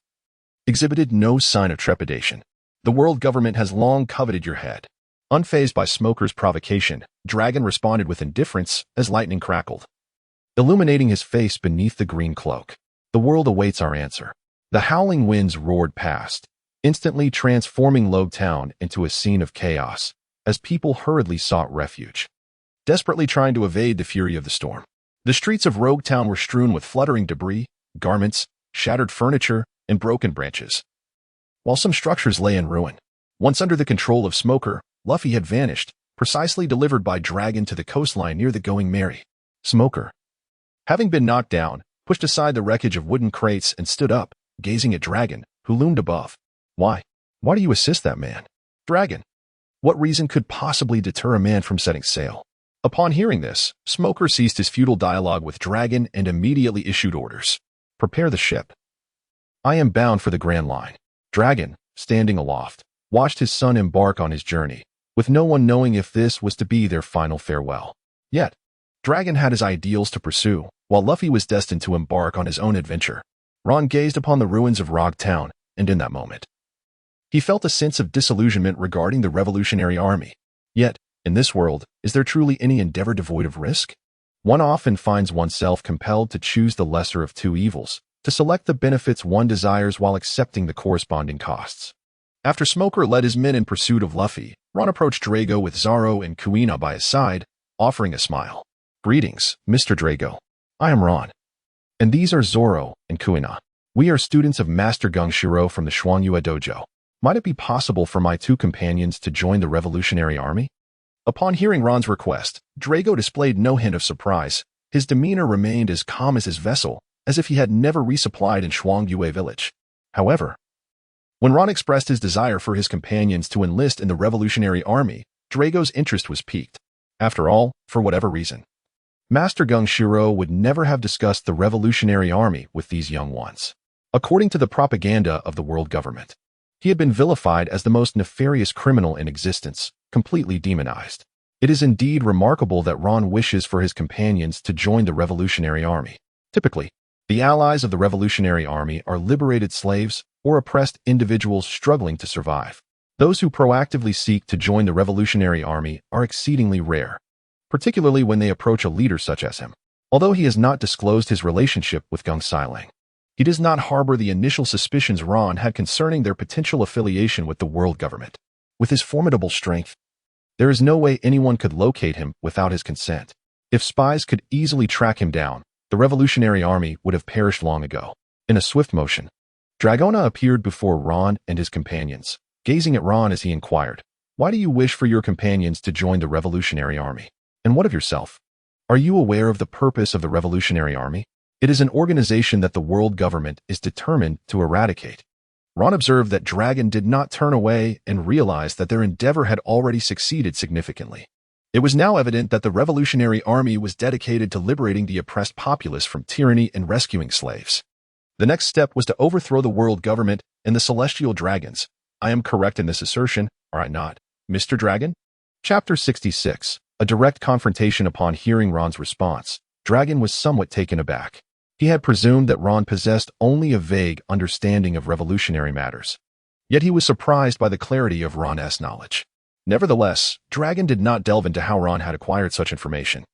exhibited no sign of trepidation. The world government has long coveted your head. Unfazed by Smoker's provocation, Dragon responded with indifference as lightning crackled, illuminating his face beneath the green cloak. The world awaits our answer. The howling winds roared past, instantly transforming Log Town into a scene of chaos, as people hurriedly sought refuge, desperately trying to evade the fury of the storm. The streets of Rogue Town were strewn with fluttering debris, garments, shattered furniture, and broken branches, while some structures lay in ruin. Once under the control of Smoker, Luffy had vanished, precisely delivered by Dragon to the coastline near the Going Merry. Smoker, having been knocked down, pushed aside the wreckage of wooden crates and stood up, gazing at Dragon, who loomed above. Why? Why do you assist that man? Dragon. What reason could possibly deter a man from setting sail? Upon hearing this, Smoker ceased his futile dialogue with Dragon and immediately issued orders. Prepare the ship. I am bound for the Grand Line. Dragon, standing aloft, watched his son embark on his journey, with no one knowing if this was to be their final farewell. Yet, Dragon had his ideals to pursue, while Luffy was destined to embark on his own adventure. Ron gazed upon the ruins of Rogue Town, and in that moment, he felt a sense of disillusionment regarding the Revolutionary Army. Yet, in this world, is there truly any endeavor devoid of risk? One often finds oneself compelled to choose the lesser of two evils, to select the benefits one desires while accepting the corresponding costs. After Smoker led his men in pursuit of Luffy, Ron approached Drago with Zoro and Kuina by his side, offering a smile. Greetings, Mr. Drago. I am Ron. And these are Zoro and Kuina. We are students of Master Geng Silang from the Xuangyue Dojo. Might it be possible for my two companions to join the Revolutionary Army? Upon hearing Ron's request, Drago displayed no hint of surprise. His demeanor remained as calm as his vessel, as if he had never resupplied in Xuangyue village. However, when Ron expressed his desire for his companions to enlist in the Revolutionary Army, Drago's interest was piqued. After all, for whatever reason, Master Geng Silang would never have discussed the Revolutionary Army with these young ones. According to the propaganda of the world government, he had been vilified as the most nefarious criminal in existence, completely demonized. It is indeed remarkable that Ron wishes for his companions to join the Revolutionary Army. Typically, the allies of the Revolutionary Army are liberated slaves or oppressed individuals struggling to survive. Those who proactively seek to join the Revolutionary Army are exceedingly rare, particularly when they approach a leader such as him. Although he has not disclosed his relationship with Geng Silang, he does not harbor the initial suspicions Ron had concerning their potential affiliation with the world government. With his formidable strength, there is no way anyone could locate him without his consent. If spies could easily track him down, the Revolutionary Army would have perished long ago. In a swift motion, Dragona appeared before Ron and his companions, gazing at Ron as he inquired, "Why do you wish for your companions to join the Revolutionary Army? And what of yourself? Are you aware of the purpose of the Revolutionary Army? It is an organization that the world government is determined to eradicate." Ron observed that Dragon did not turn away and realized that their endeavor had already succeeded significantly. It was now evident that the Revolutionary Army was dedicated to liberating the oppressed populace from tyranny and rescuing slaves. The next step was to overthrow the world government and the celestial dragons. I am correct in this assertion, are I not, Mr. Dragon? Chapter 66. A direct confrontation. Upon hearing Ron's response, Dragon was somewhat taken aback. He had presumed that Ron possessed only a vague understanding of revolutionary matters. Yet he was surprised by the clarity of Ron's knowledge. Nevertheless, Dragon did not delve into how Ron had acquired such information.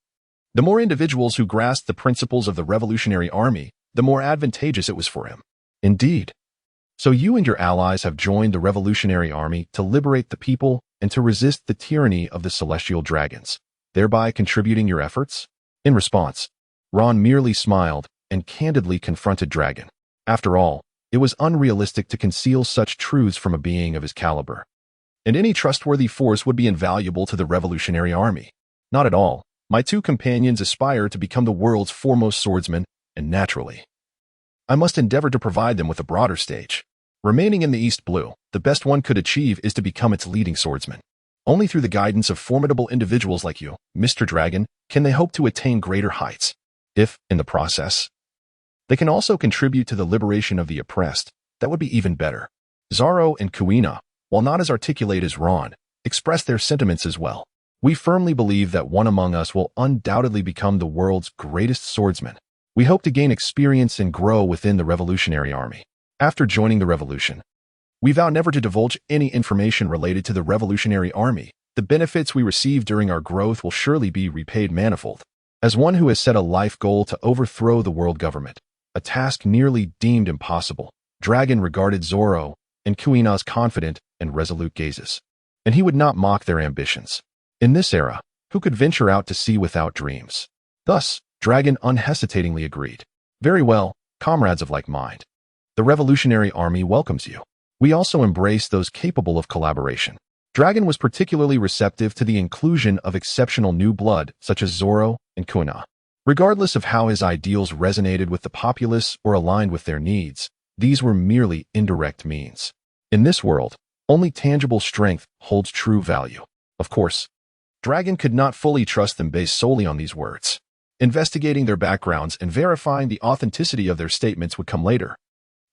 The more individuals who grasped the principles of the Revolutionary Army, the more advantageous it was for him. Indeed. So you and your allies have joined the Revolutionary Army to liberate the people and to resist the tyranny of the celestial dragons, thereby contributing your efforts? In response, Ron merely smiled and candidly confronted Dragon. After all, it was unrealistic to conceal such truths from a being of his caliber. And any trustworthy force would be invaluable to the Revolutionary Army. Not at all. My two companions aspire to become the world's foremost swordsmen, and naturally, I must endeavor to provide them with a broader stage. Remaining in the East Blue, the best one could achieve is to become its leading swordsman. Only through the guidance of formidable individuals like you, Mr. Dragon, can they hope to attain greater heights. If, in the process, they can also contribute to the liberation of the oppressed, that would be even better. Zoro and Kuina, while not as articulate as Ron, express their sentiments as well. We firmly believe that one among us will undoubtedly become the world's greatest swordsman. We hope to gain experience and grow within the Revolutionary Army. After joining the revolution, we vow never to divulge any information related to the Revolutionary Army. The benefits we receive during our growth will surely be repaid manifold. As one who has set a life goal to overthrow the world government, a task nearly deemed impossible, Dragon regarded Zoro and Kuina's confident and resolute gazes, and he would not mock their ambitions. In this era, who could venture out to sea without dreams? Thus, Dragon unhesitatingly agreed. Very well, comrades of like mind. The Revolutionary Army welcomes you. We also embrace those capable of collaboration. Dragon was particularly receptive to the inclusion of exceptional new blood such as Zoro and Kuina. Regardless of how his ideals resonated with the populace or aligned with their needs, these were merely indirect means. In this world, only tangible strength holds true value. Of course, Dragon could not fully trust them based solely on these words. Investigating their backgrounds and verifying the authenticity of their statements would come later.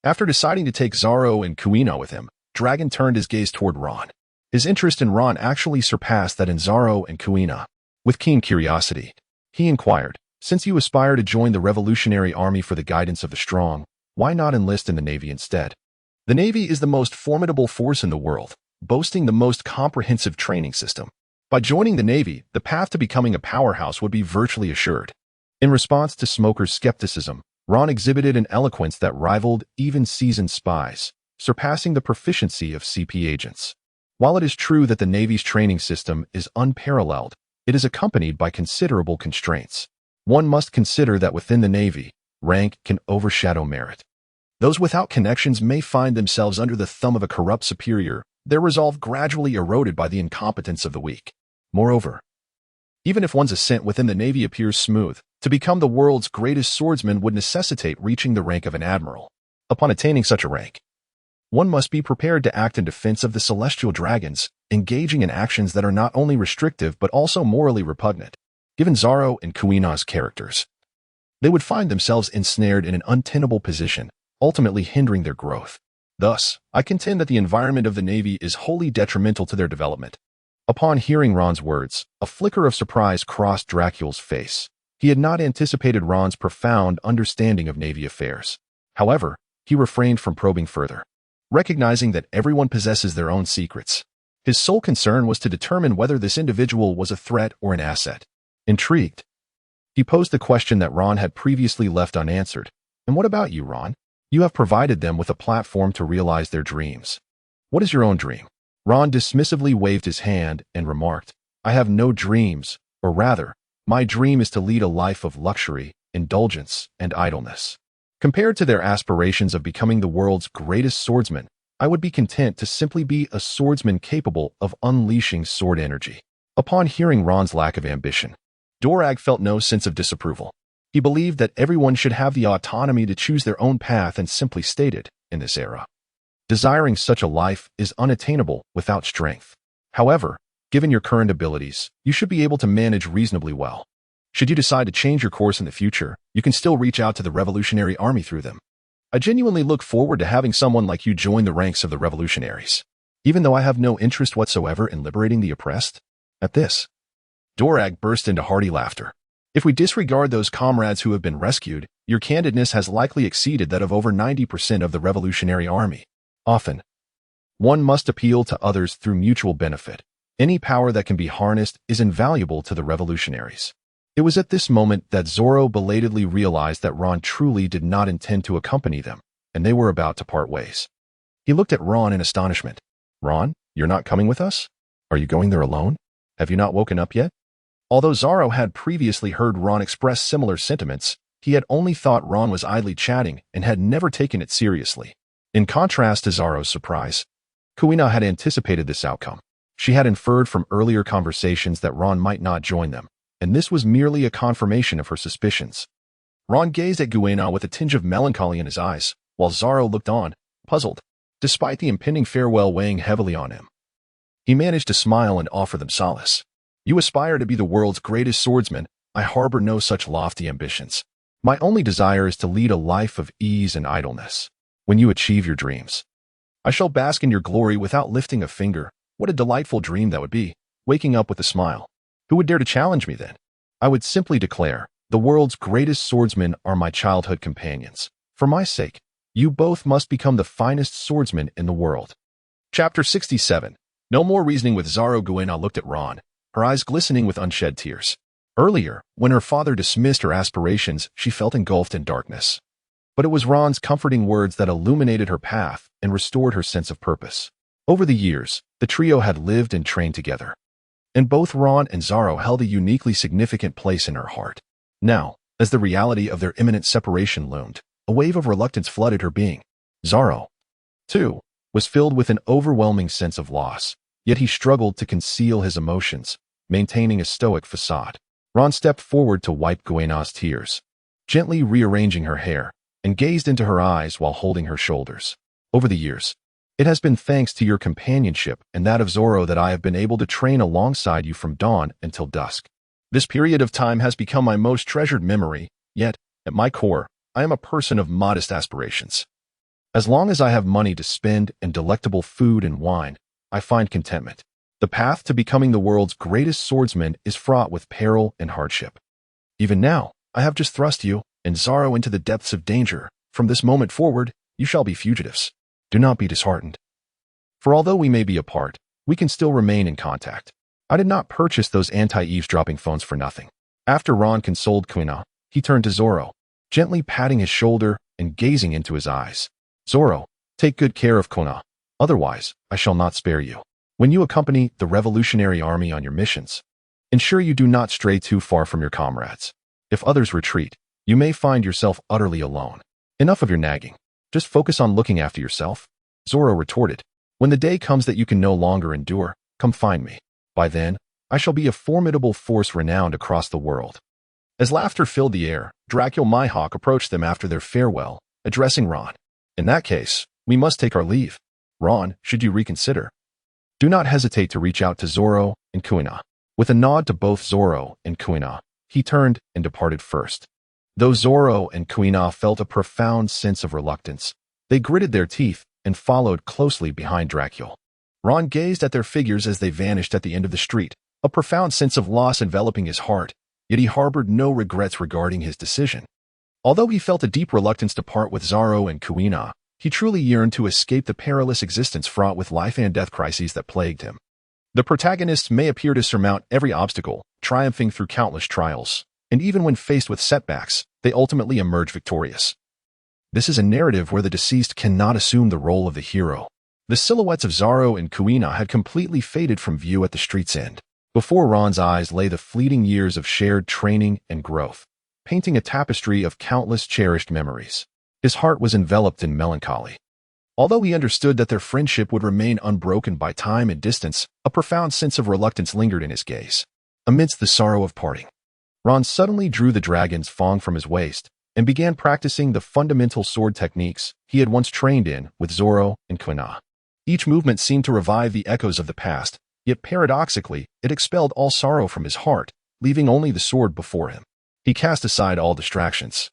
After deciding to take Zoro and Kuina with him, Dragon turned his gaze toward Ron. His interest in Ron actually surpassed that in Zoro and Kuina. With keen curiosity, he inquired, "Since you aspire to join the Revolutionary Army for the guidance of the strong, why not enlist in the Navy instead? The Navy is the most formidable force in the world, boasting the most comprehensive training system. By joining the Navy, the path to becoming a powerhouse would be virtually assured." In response to Smoker's skepticism, Ron exhibited an eloquence that rivaled even seasoned spies, surpassing the proficiency of CP agents. While it is true that the Navy's training system is unparalleled, it is accompanied by considerable constraints. One must consider that within the Navy, rank can overshadow merit. Those without connections may find themselves under the thumb of a corrupt superior, their resolve gradually eroded by the incompetence of the weak. Moreover, even if one's ascent within the Navy appears smooth, to become the world's greatest swordsman would necessitate reaching the rank of an admiral. Upon attaining such a rank, one must be prepared to act in defense of the celestial dragons, engaging in actions that are not only restrictive but also morally repugnant. Given Zoro and Kuina's characters, they would find themselves ensnared in an untenable position, ultimately hindering their growth. Thus, I contend that the environment of the Navy is wholly detrimental to their development. Upon hearing Ron's words, a flicker of surprise crossed Dracula's face. He had not anticipated Ron's profound understanding of Navy affairs. However, he refrained from probing further. Recognizing that everyone possesses their own secrets, his sole concern was to determine whether this individual was a threat or an asset. Intrigued, he posed the question that Ron had previously left unanswered. "And what about you, Ron? You have provided them with a platform to realize their dreams. What is your own dream?" Ron dismissively waved his hand and remarked, "I have no dreams, or rather, my dream is to lead a life of luxury, indulgence, and idleness. Compared to their aspirations of becoming the world's greatest swordsman, I would be content to simply be a swordsman capable of unleashing sword energy." Upon hearing Ron's lack of ambition, Dorag felt no sense of disapproval. He believed that everyone should have the autonomy to choose their own path and simply stated, in this era, desiring such a life is unattainable without strength. However, given your current abilities, you should be able to manage reasonably well. Should you decide to change your course in the future, you can still reach out to the Revolutionary Army through them. I genuinely look forward to having someone like you join the ranks of the revolutionaries, even though I have no interest whatsoever in liberating the oppressed. At this, Dorag burst into hearty laughter. "If we disregard those comrades who have been rescued, your candidness has likely exceeded that of over 90% of the Revolutionary Army. Often, one must appeal to others through mutual benefit. Any power that can be harnessed is invaluable to the revolutionaries." It was at this moment that Zoro belatedly realized that Ron truly did not intend to accompany them, and they were about to part ways. He looked at Ron in astonishment. "Ron, you're not coming with us? Are you going there alone? Have you not woken up yet?" Although Zoro had previously heard Ron express similar sentiments, he had only thought Ron was idly chatting and had never taken it seriously. In contrast to Zoro's surprise, Kuina had anticipated this outcome. She had inferred from earlier conversations that Ron might not join them, and this was merely a confirmation of her suspicions. Ron gazed at Kuina with a tinge of melancholy in his eyes, while Zoro looked on, puzzled. Despite the impending farewell weighing heavily on him, he managed to smile and offer them solace. You aspire to be the world's greatest swordsman. I harbor no such lofty ambitions. My only desire is to lead a life of ease and idleness. When you achieve your dreams, I shall bask in your glory without lifting a finger. What a delightful dream that would be, waking up with a smile. Who would dare to challenge me then? I would simply declare, the world's greatest swordsmen are my childhood companions. For my sake, you both must become the finest swordsmen in the world. Chapter 67. No more reasoning with Zoro. Kuina looked at Ron, her eyes glistening with unshed tears. Earlier, when her father dismissed her aspirations, she felt engulfed in darkness. But it was Ron's comforting words that illuminated her path and restored her sense of purpose. Over the years, the trio had lived and trained together, and both Ron and Zoro held a uniquely significant place in her heart. Now, as the reality of their imminent separation loomed, a wave of reluctance flooded her being. Zoro, too, was filled with an overwhelming sense of loss, yet he struggled to conceal his emotions, maintaining a stoic facade. Ron stepped forward to wipe Kuina's tears, gently rearranging her hair, and gazed into her eyes while holding her shoulders. Over the years, it has been thanks to your companionship and that of Zoro that I have been able to train alongside you from dawn until dusk. This period of time has become my most treasured memory, yet, at my core, I am a person of modest aspirations. As long as I have money to spend and delectable food and wine, I find contentment. The path to becoming the world's greatest swordsman is fraught with peril and hardship. Even now, I have just thrust you and Zoro into the depths of danger. From this moment forward, you shall be fugitives. Do not be disheartened. For although we may be apart, we can still remain in contact. I did not purchase those anti-eavesdropping phones for nothing. After Ron consoled Kuina, he turned to Zoro, gently patting his shoulder and gazing into his eyes. Zoro, take good care of Kuina. Otherwise, I shall not spare you. When you accompany the Revolutionary Army on your missions, ensure you do not stray too far from your comrades. If others retreat, you may find yourself utterly alone. Enough of your nagging. Just focus on looking after yourself. Zoro retorted. When the day comes that you can no longer endure, come find me. By then, I shall be a formidable force renowned across the world. As laughter filled the air, Dracul Mihawk approached them after their farewell, addressing Ron. In that case, we must take our leave. Ron, should you reconsider, do not hesitate to reach out to Zoro and Kuina. With a nod to both Zoro and Kuina, he turned and departed first. Though Zoro and Kuina felt a profound sense of reluctance, they gritted their teeth and followed closely behind Dracul. Ron gazed at their figures as they vanished at the end of the street, a profound sense of loss enveloping his heart, yet he harbored no regrets regarding his decision. Although he felt a deep reluctance to part with Zoro and Kuina, he truly yearned to escape the perilous existence fraught with life and death crises that plagued him. The protagonists may appear to surmount every obstacle, triumphing through countless trials, and even when faced with setbacks, they ultimately emerge victorious. This is a narrative where the deceased cannot assume the role of the hero. The silhouettes of Zoro and Kuina had completely faded from view at the street's end. Before Ron's eyes lay the fleeting years of shared training and growth, painting a tapestry of countless cherished memories. His heart was enveloped in melancholy. Although he understood that their friendship would remain unbroken by time and distance, a profound sense of reluctance lingered in his gaze. Amidst the sorrow of parting, Ron suddenly drew the dragon's fang from his waist and began practicing the fundamental sword techniques he had once trained in with Zoro and Kuina. Each movement seemed to revive the echoes of the past, yet paradoxically, it expelled all sorrow from his heart, leaving only the sword before him. He cast aside all distractions,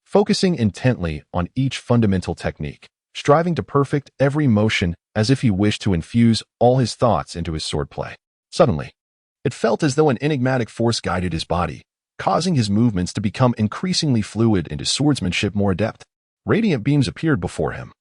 focusing intently on each fundamental technique, striving to perfect every motion as if he wished to infuse all his thoughts into his swordplay. Suddenly, it felt as though an enigmatic force guided his body, causing his movements to become increasingly fluid and his swordsmanship more adept. Radiant beams appeared before him,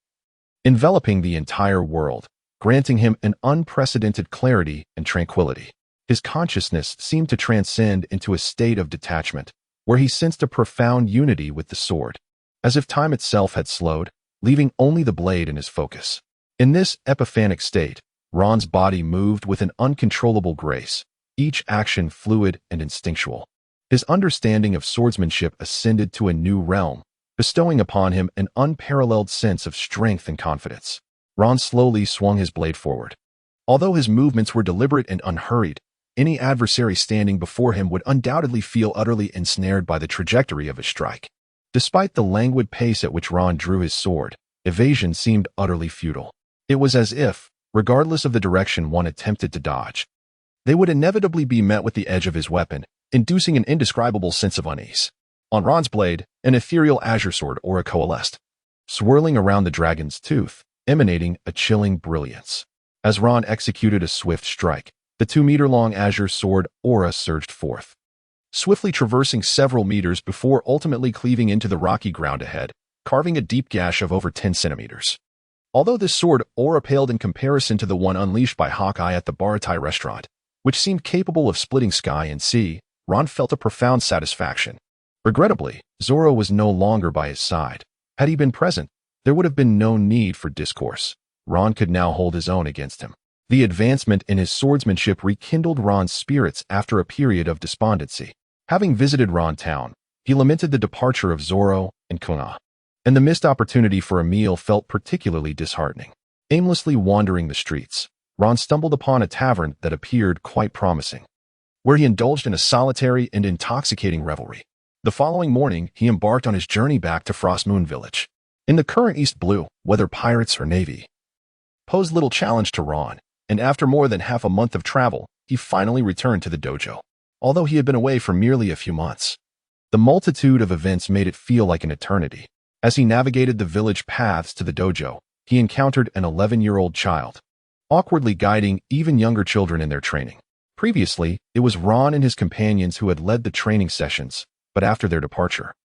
enveloping the entire world, granting him an unprecedented clarity and tranquility. His consciousness seemed to transcend into a state of detachment, where he sensed a profound unity with the sword, as if time itself had slowed, leaving only the blade in his focus. In this epiphanic state, Ron's body moved with an uncontrollable grace, each action fluid and instinctual. His understanding of swordsmanship ascended to a new realm, bestowing upon him an unparalleled sense of strength and confidence. Ron slowly swung his blade forward. Although his movements were deliberate and unhurried, any adversary standing before him would undoubtedly feel utterly ensnared by the trajectory of his strike. Despite the languid pace at which Ron drew his sword, evasion seemed utterly futile. It was as if, regardless of the direction one attempted to dodge, they would inevitably be met with the edge of his weapon, inducing an indescribable sense of unease. On Ron's blade, an ethereal azure sword aura coalesced, swirling around the dragon's tooth, emanating a chilling brilliance. As Ron executed a swift strike, the 2-meter-long azure sword aura surged forth, swiftly traversing several meters before ultimately cleaving into the rocky ground ahead, carving a deep gash of over 10 centimeters. Although this sword aura paled in comparison to the one unleashed by Hawkeye at the Baratai restaurant, which seemed capable of splitting sky and sea, Ron felt a profound satisfaction. Regrettably, Zoro was no longer by his side. Had he been present, there would have been no need for discourse. Ron could now hold his own against him. The advancement in his swordsmanship rekindled Ron's spirits after a period of despondency. Having visited Ron Town, he lamented the departure of Zoro and Kuina, and the missed opportunity for a meal felt particularly disheartening. Aimlessly wandering the streets, Ron stumbled upon a tavern that appeared quite promising, where he indulged in a solitary and intoxicating revelry. The following morning, he embarked on his journey back to Frostmoon Village. In the current East Blue, whether pirates or navy posed little challenge to Ron, and after more than half a month of travel, he finally returned to the dojo. Although he had been away for merely a few months, the multitude of events made it feel like an eternity. As he navigated the village paths to the dojo, he encountered an 11-year-old child, awkwardly guiding even younger children in their training. Previously, it was Ron and his companions who had led the training sessions, but after their departure,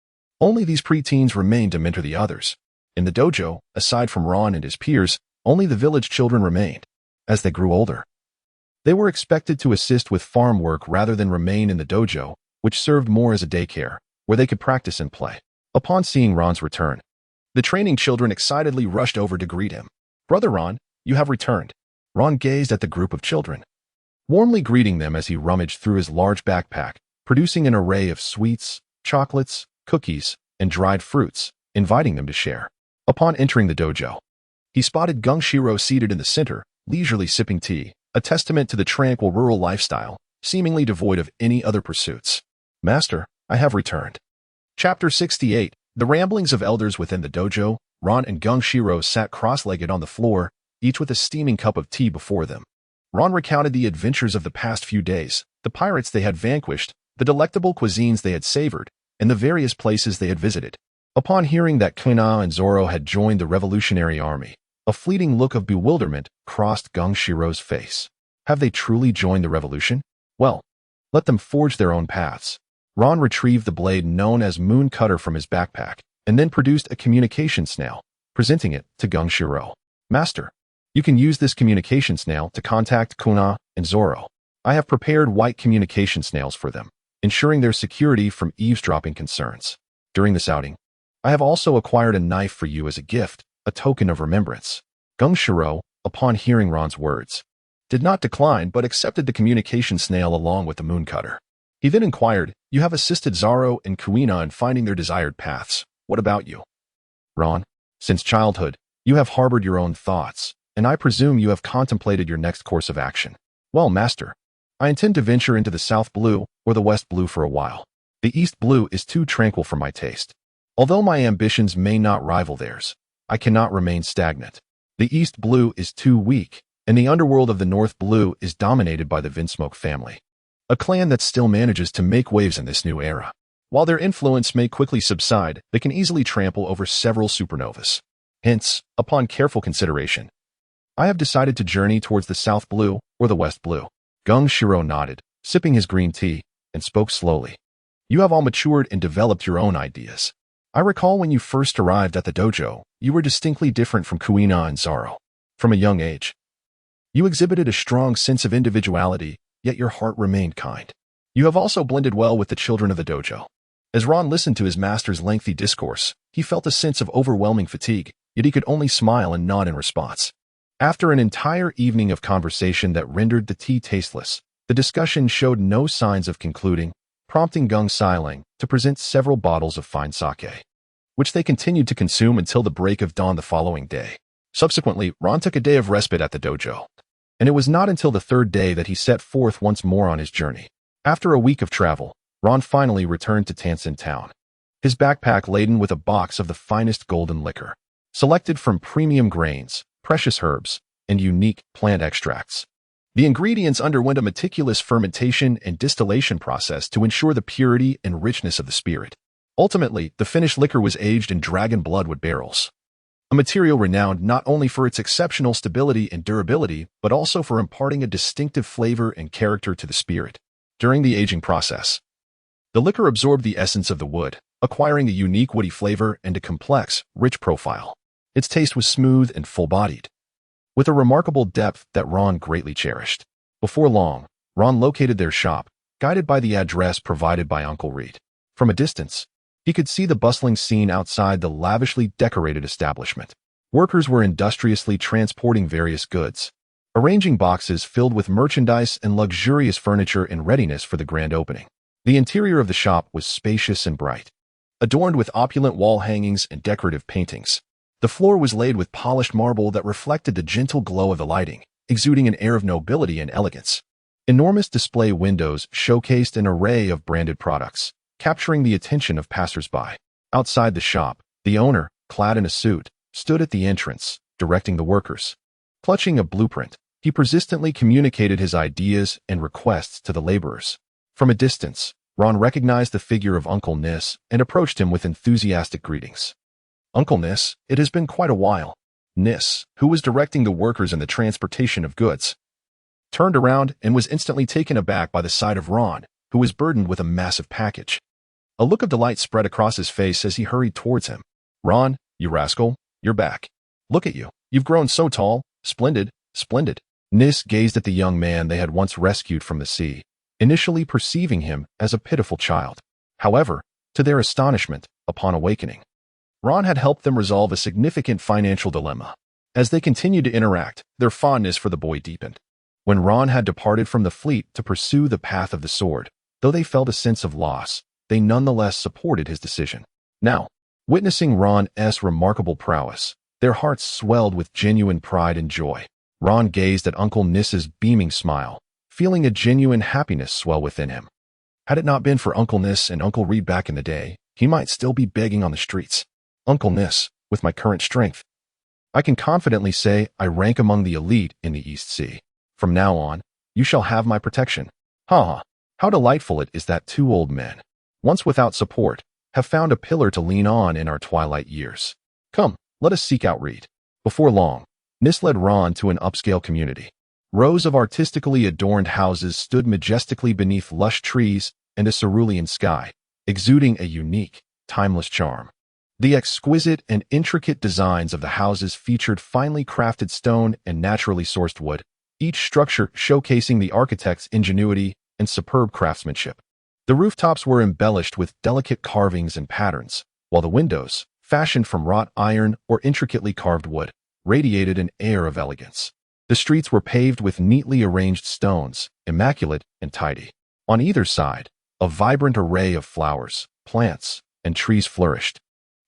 only these preteens remained to mentor the others. In the dojo, aside from Ron and his peers, only the village children remained. As they grew older, they were expected to assist with farm work rather than remain in the dojo, which served more as a daycare, where they could practice and play. Upon seeing Ron's return, the training children excitedly rushed over to greet him. "Brother Ron, you have returned." Ron gazed at the group of children, warmly greeting them as he rummaged through his large backpack, producing an array of sweets, chocolates, cookies, and dried fruits, inviting them to share. Upon entering the dojo, he spotted Geng Silang seated in the center, leisurely sipping tea, a testament to the tranquil rural lifestyle, seemingly devoid of any other pursuits. "Master, I have returned." Chapter 68. The ramblings of elders within the dojo. Ron and Geng Silang sat cross-legged on the floor, each with a steaming cup of tea before them. Ron recounted the adventures of the past few days, the pirates they had vanquished, the delectable cuisines they had savored, and the various places they had visited. Upon hearing that Kuina and Zoro had joined the revolutionary army, a fleeting look of bewilderment crossed Geng Silang's face. Have they truly joined the revolution? Well, let them forge their own paths. Ron retrieved the blade known as Moon Cutter from his backpack, and then produced a communication snail, presenting it to Geng Silang. "Master, you can use this communication snail to contact Kuina and Zoro. I have prepared white communication snails for them, ensuring their security from eavesdropping concerns. During this outing, I have also acquired a knife for you as a gift, a token of remembrance." Geng Silang, upon hearing Ron's words, did not decline but accepted the communication snail along with the moon cutter. He then inquired, "You have assisted Zoro and Kuina in finding their desired paths. What about you?" "Ron, since childhood, you have harbored your own thoughts, and I presume you have contemplated your next course of action." "Well, Master, I intend to venture into the South Blue or the West Blue for a while. The East Blue is too tranquil for my taste. Although my ambitions may not rival theirs, I cannot remain stagnant. The East Blue is too weak, and the underworld of the North Blue is dominated by the Vinsmoke family, a clan that still manages to make waves in this new era. While their influence may quickly subside, they can easily trample over several supernovas. Hence, upon careful consideration, I have decided to journey towards the South Blue or the West Blue." Geng Silang nodded, sipping his green tea, and spoke slowly. "You have all matured and developed your own ideas. I recall when you first arrived at the dojo, you were distinctly different from Kuina and Zoro. From a young age, you exhibited a strong sense of individuality, yet your heart remained kind. You have also blended well with the children of the dojo." As Ron listened to his master's lengthy discourse, he felt a sense of overwhelming fatigue, yet he could only smile and nod in response. After an entire evening of conversation that rendered the tea tasteless, the discussion showed no signs of concluding, prompting Geng Silang to present several bottles of fine sake, which they continued to consume until the break of dawn the following day. Subsequently, Ron took a day of respite at the dojo, and it was not until the third day that he set forth once more on his journey. After a week of travel, Ron finally returned to Tansin Town, his backpack laden with a box of the finest golden liquor, selected from premium grains, precious herbs, and unique plant extracts. The ingredients underwent a meticulous fermentation and distillation process to ensure the purity and richness of the spirit. Ultimately, the finished liquor was aged in dragon bloodwood barrels, a material renowned not only for its exceptional stability and durability, but also for imparting a distinctive flavor and character to the spirit. During the aging process, the liquor absorbed the essence of the wood, acquiring a unique woody flavor and a complex, rich profile. Its taste was smooth and full-bodied, with a remarkable depth that Ron greatly cherished. Before long, Ron located their shop, guided by the address provided by Uncle Reed. From a distance, he could see the bustling scene outside the lavishly decorated establishment. Workers were industriously transporting various goods, arranging boxes filled with merchandise and luxurious furniture in readiness for the grand opening. The interior of the shop was spacious and bright, adorned with opulent wall hangings and decorative paintings. The floor was laid with polished marble that reflected the gentle glow of the lighting, exuding an air of nobility and elegance. Enormous display windows showcased an array of branded products, capturing the attention of passers-by. Outside the shop, the owner, clad in a suit, stood at the entrance, directing the workers. Clutching a blueprint, he persistently communicated his ideas and requests to the laborers. From a distance, Ron recognized the figure of Uncle Nis and approached him with enthusiastic greetings. "Uncle Nis, it has been quite a while." Nis, who was directing the workers in the transportation of goods, turned around and was instantly taken aback by the sight of Ron, who was burdened with a massive package. A look of delight spread across his face as he hurried towards him. "Ron, you rascal, you're back. Look at you. You've grown so tall. Splendid, splendid." Nis gazed at the young man they had once rescued from the sea, initially perceiving him as a pitiful child. However, to their astonishment, upon awakening, Ron had helped them resolve a significant financial dilemma. As they continued to interact, their fondness for the boy deepened. When Ron had departed from the fleet to pursue the path of the sword, though they felt a sense of loss, they nonetheless supported his decision. Now, witnessing Ron's remarkable prowess, their hearts swelled with genuine pride and joy. Ron gazed at Uncle Nis's beaming smile, feeling a genuine happiness swell within him. Had it not been for Uncle Nis and Uncle Reed back in the day, he might still be begging on the streets. "Uncle Nis, with my current strength, I can confidently say I rank among the elite in the East Sea. From now on, you shall have my protection." Ha ha! How delightful it is that two old men, once without support, have found a pillar to lean on in our twilight years. Come, let us seek out Reed. Before long, Nis led Ron to an upscale community. Rows of artistically adorned houses stood majestically beneath lush trees and a cerulean sky, exuding a unique, timeless charm. The exquisite and intricate designs of the houses featured finely crafted stone and naturally sourced wood, each structure showcasing the architect's ingenuity and superb craftsmanship. The rooftops were embellished with delicate carvings and patterns, while the windows, fashioned from wrought iron or intricately carved wood, radiated an air of elegance. The streets were paved with neatly arranged stones, immaculate and tidy. On either side, a vibrant array of flowers, plants, and trees flourished,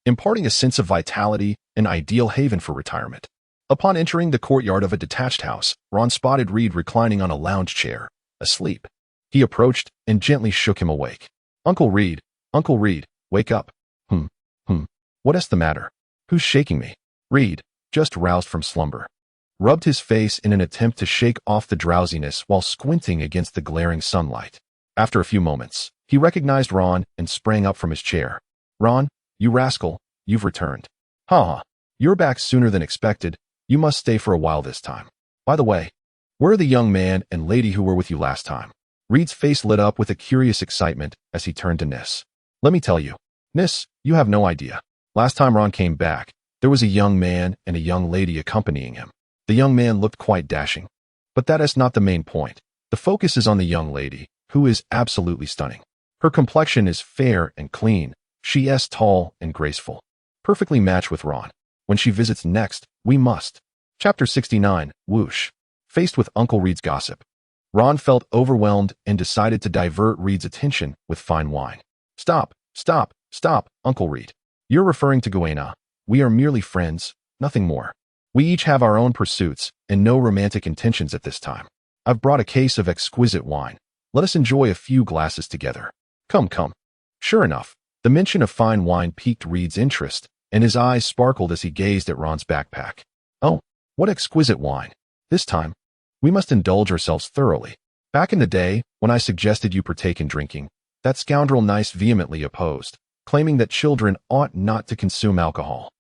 imparting a sense of vitality, an ideal haven for retirement. Upon entering the courtyard of a detached house, Ron spotted Reed reclining on a lounge chair, asleep. He approached and gently shook him awake. Uncle Reed, wake up." What's the matter? Who's shaking me?" Reed, just roused from slumber, rubbed his face in an attempt to shake off the drowsiness while squinting against the glaring sunlight. After a few moments, he recognized Ron and sprang up from his chair. "Ron, you rascal, you've returned. Ha ha, you're back sooner than expected. You must stay for a while this time. By the way, where are the young man and lady who were with you last time?" Reed's face lit up with a curious excitement as he turned to Nis. "Let me tell you, Nis, you have no idea. Last time Ron came back, there was a young man and a young lady accompanying him. The young man looked quite dashing. But that is not the main point. The focus is on the young lady, who is absolutely stunning. Her complexion is fair and clean. She is tall and graceful. Perfectly matched with Ron. When she visits next, we must." Chapter 69, Whoosh. Faced with Uncle Reed's gossip, Ron felt overwhelmed and decided to divert Reed's attention with fine wine. Stop, Uncle Reed. You're referring to Kuina. We are merely friends, nothing more. We each have our own pursuits and no romantic intentions at this time. I've brought a case of exquisite wine. Let us enjoy a few glasses together. Come. Sure enough, the mention of fine wine piqued Reed's interest, and his eyes sparkled as he gazed at Ron's backpack. "Oh, What exquisite wine. This time, we must indulge ourselves thoroughly. Back in the day, when I suggested you partake in drinking, that scoundrel Nice vehemently opposed, claiming that children ought not to consume alcohol.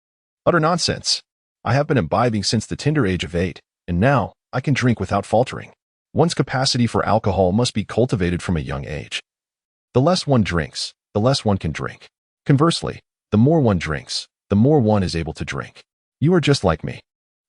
Utter nonsense. I have been imbibing since the tender age of 8, and now I can drink without faltering. One's capacity for alcohol must be cultivated from a young age. The less one drinks, the less one can drink. Conversely, the more one drinks, the more one is able to drink. You are just like me.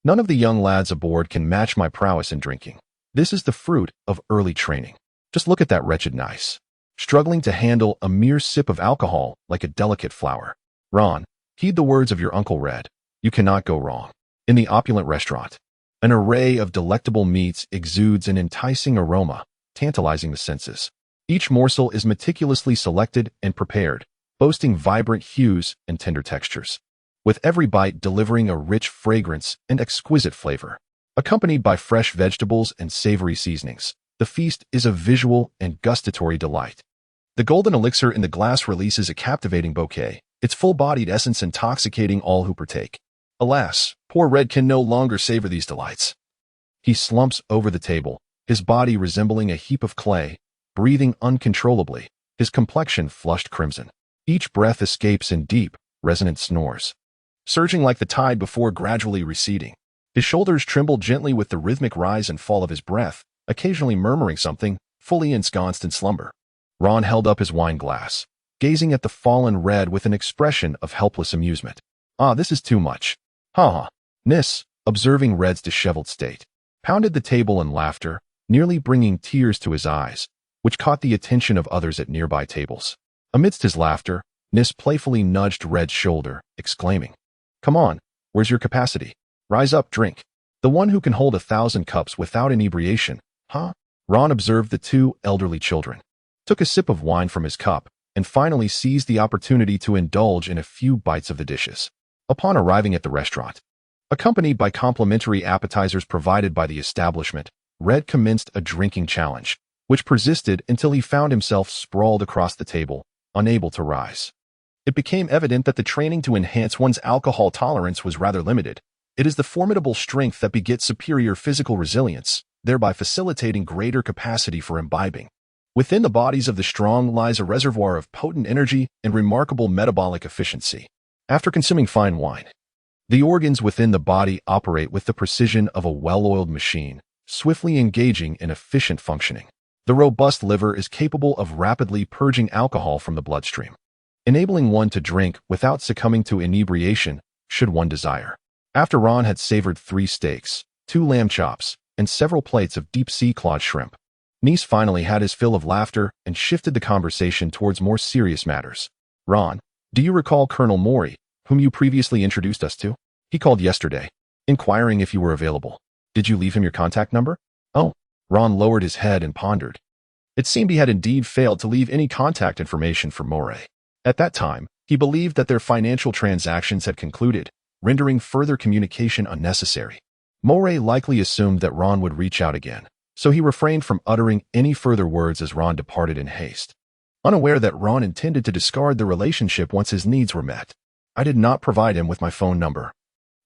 None of the young lads aboard can match my prowess in drinking. This is the fruit of early training. Just look at that wretched Nice, struggling to handle a mere sip of alcohol like a delicate flower. Ron, heed the words of your Uncle Red. You cannot go wrong. In the opulent restaurant, an array of delectable meats exudes an enticing aroma, tantalizing the senses. Each morsel is meticulously selected and prepared, boasting vibrant hues and tender textures, with every bite delivering a rich fragrance and exquisite flavor. Accompanied by fresh vegetables and savory seasonings, the feast is a visual and gustatory delight. The golden elixir in the glass releases a captivating bouquet, its full-bodied essence intoxicating all who partake. Alas, poor Red can no longer savor these delights. He slumps over the table, his body resembling a heap of clay, breathing uncontrollably, his complexion flushed crimson. Each breath escapes in deep, resonant snores, surging like the tide before gradually receding. His shoulders tremble gently with the rhythmic rise and fall of his breath, occasionally murmuring something, fully ensconced in slumber. Ron held up his wine glass, gazing at the fallen Red with an expression of helpless amusement. Ah, this is too much. Ha. Nis, observing Red's disheveled state, pounded the table in laughter, nearly bringing tears to his eyes, which caught the attention of others at nearby tables. Amidst his laughter, Nis playfully nudged Red's shoulder, exclaiming, "Come on, where's your capacity? Rise up, drink. The one who can hold 1,000 cups without inebriation, huh?" Ron observed the two elderly children, took a sip of wine from his cup, and finally seized the opportunity to indulge in a few bites of the dishes. Upon arriving at the restaurant, accompanied by complimentary appetizers provided by the establishment, Red commenced a drinking challenge, which persisted until he found himself sprawled across the table, unable to rise. It became evident that the training to enhance one's alcohol tolerance was rather limited. It is the formidable strength that begets superior physical resilience, thereby facilitating greater capacity for imbibing. Within the bodies of the strong lies a reservoir of potent energy and remarkable metabolic efficiency. After consuming fine wine, the organs within the body operate with the precision of a well-oiled machine, swiftly engaging in efficient functioning. The robust liver is capable of rapidly purging alcohol from the bloodstream, enabling one to drink without succumbing to inebriation should one desire. After Ron had savored 3 steaks, 2 lamb chops, and several plates of deep-sea clawed shrimp, Nice finally had his fill of laughter and shifted the conversation towards more serious matters. "Ron, do you recall Colonel Maury, whom you previously introduced us to? He called yesterday, inquiring if you were available. Did you leave him your contact number?" "Oh." Ron lowered his head and pondered. It seemed he had indeed failed to leave any contact information for Maury. At that time, he believed that their financial transactions had concluded, rendering further communication unnecessary. Maury likely assumed that Ron would reach out again, so he refrained from uttering any further words as Ron departed in haste, unaware that Ron intended to discard the relationship once his needs were met. "I did not provide him with my phone number.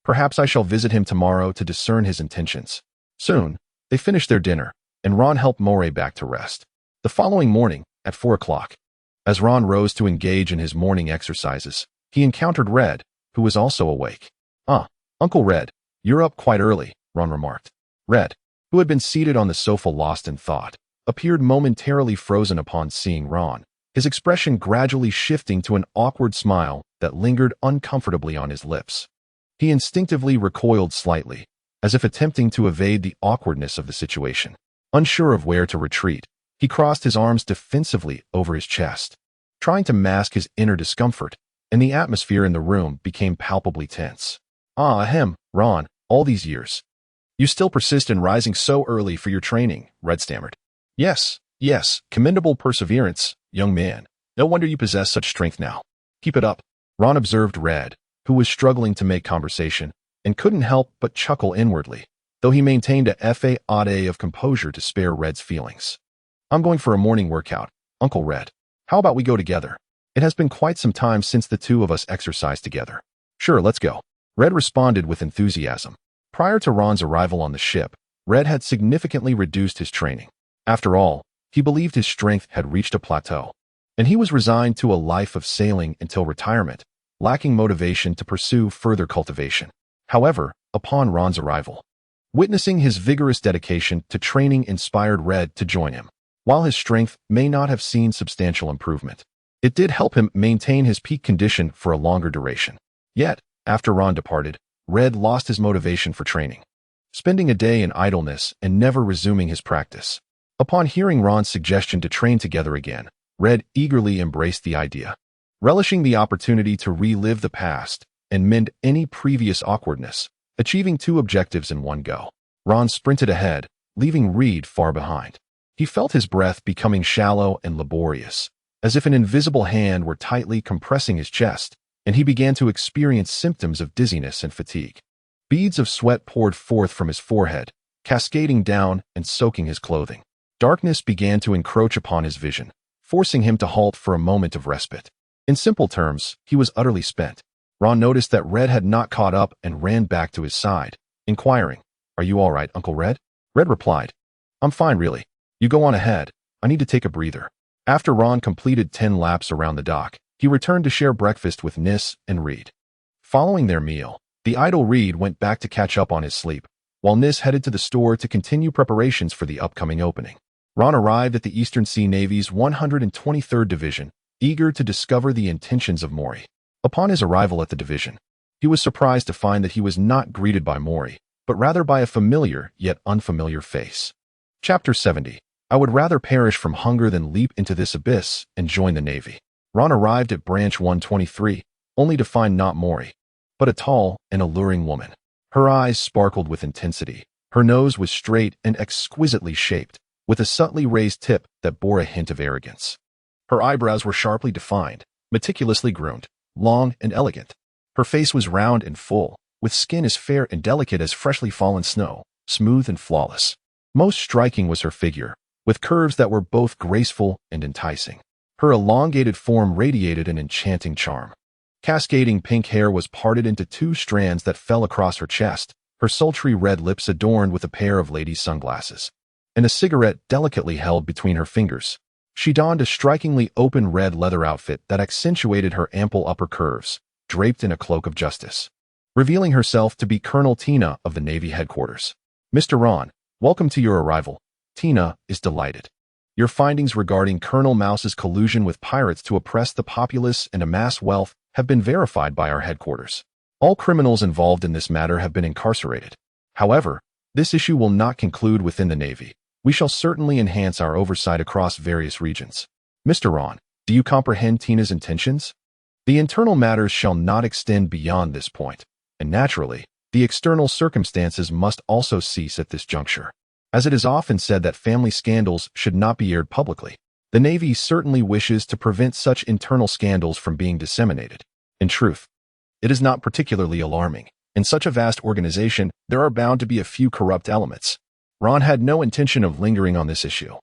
Perhaps I shall visit him tomorrow to discern his intentions." Soon, they finished their dinner, and Ron helped Maury back to rest. The following morning, at 4 o'clock, as Ron rose to engage in his morning exercises, he encountered Red, who was also awake. "Ah, Uncle Red, you're up quite early," Ron remarked. Red, who had been seated on the sofa lost in thought, appeared momentarily frozen upon seeing Ron, his expression gradually shifting to an awkward smile that lingered uncomfortably on his lips. He instinctively recoiled slightly, as if attempting to evade the awkwardness of the situation. Unsure of where to retreat, he crossed his arms defensively over his chest, trying to mask his inner discomfort, and the atmosphere in the room became palpably tense. "Ah, ahem, Ron, all these years. You still persist in rising so early for your training," Red stammered. Yes, commendable perseverance, young man. No wonder you possess such strength now. Keep it up," Ron observed Red, who was struggling to make conversation, and couldn't help but chuckle inwardly, though he maintained a facade of composure to spare Red's feelings. "I'm going for a morning workout, Uncle Red. How about we go together? It has been quite some time since the two of us exercised together." "Sure, let's go," Red responded with enthusiasm. Prior to Ron's arrival on the ship, Red had significantly reduced his training. After all, he believed his strength had reached a plateau, and he was resigned to a life of sailing until retirement, lacking motivation to pursue further cultivation. However, upon Ron's arrival, witnessing his vigorous dedication to training inspired Red to join him. While his strength may not have seen substantial improvement, it did help him maintain his peak condition for a longer duration. Yet, after Ron departed, Red lost his motivation for training, spending a day in idleness and never resuming his practice. Upon hearing Ron's suggestion to train together again, Red eagerly embraced the idea. Relishing the opportunity to relive the past and mend any previous awkwardness, achieving two objectives in one go, Ron sprinted ahead, leaving Reed far behind. He felt his breath becoming shallow and laborious, as if an invisible hand were tightly compressing his chest, and he began to experience symptoms of dizziness and fatigue. Beads of sweat poured forth from his forehead, cascading down and soaking his clothing. Darkness began to encroach upon his vision, forcing him to halt for a moment of respite. In simple terms, he was utterly spent. Ron noticed that Red had not caught up and ran back to his side, inquiring, "Are you all right, Uncle Red?" Red replied, "I'm fine, really. You go on ahead. I need to take a breather." After Ron completed 10 laps around the dock, he returned to share breakfast with Nis and Reed. Following their meal, the idle Reed went back to catch up on his sleep, while Nis headed to the store to continue preparations for the upcoming opening. Ron arrived at the Eastern Sea Navy's 123rd Division, eager to discover the intentions of Mori. Upon his arrival at the division, he was surprised to find that he was not greeted by Mori, but rather by a familiar yet unfamiliar face. Chapter 70. I would rather perish from hunger than leap into this abyss and join the Navy. Ron arrived at Branch 123, only to find not Mori, but a tall and alluring woman. Her eyes sparkled with intensity. Her nose was straight and exquisitely shaped, with a subtly raised tip that bore a hint of arrogance. Her eyebrows were sharply defined, meticulously groomed, long and elegant. Her face was round and full, with skin as fair and delicate as freshly fallen snow, smooth and flawless. Most striking was her figure, with curves that were both graceful and enticing. Her elongated form radiated an enchanting charm. Cascading pink hair was parted into 2 strands that fell across her chest, her sultry red lips adorned with a pair of lady's sunglasses, and a cigarette delicately held between her fingers. She donned a strikingly open red leather outfit that accentuated her ample upper curves, draped in a cloak of justice, revealing herself to be Colonel Tina of the Navy headquarters. "Mr. Ron, welcome to your arrival. Tina is delighted. Your findings regarding Colonel Mouse's collusion with pirates to oppress the populace and amass wealth have been verified by our headquarters. All criminals involved in this matter have been incarcerated. However, this issue will not conclude within the Navy. We shall certainly enhance our oversight across various regions. Mr. Ron, do you comprehend Tina's intentions? The internal matters shall not extend beyond this point, and naturally, the external circumstances must also cease at this juncture. As it is often said that family scandals should not be aired publicly, the Navy certainly wishes to prevent such internal scandals from being disseminated. In truth, it is not particularly alarming. In such a vast organization, there are bound to be a few corrupt elements." Ron had no intention of lingering on this issue.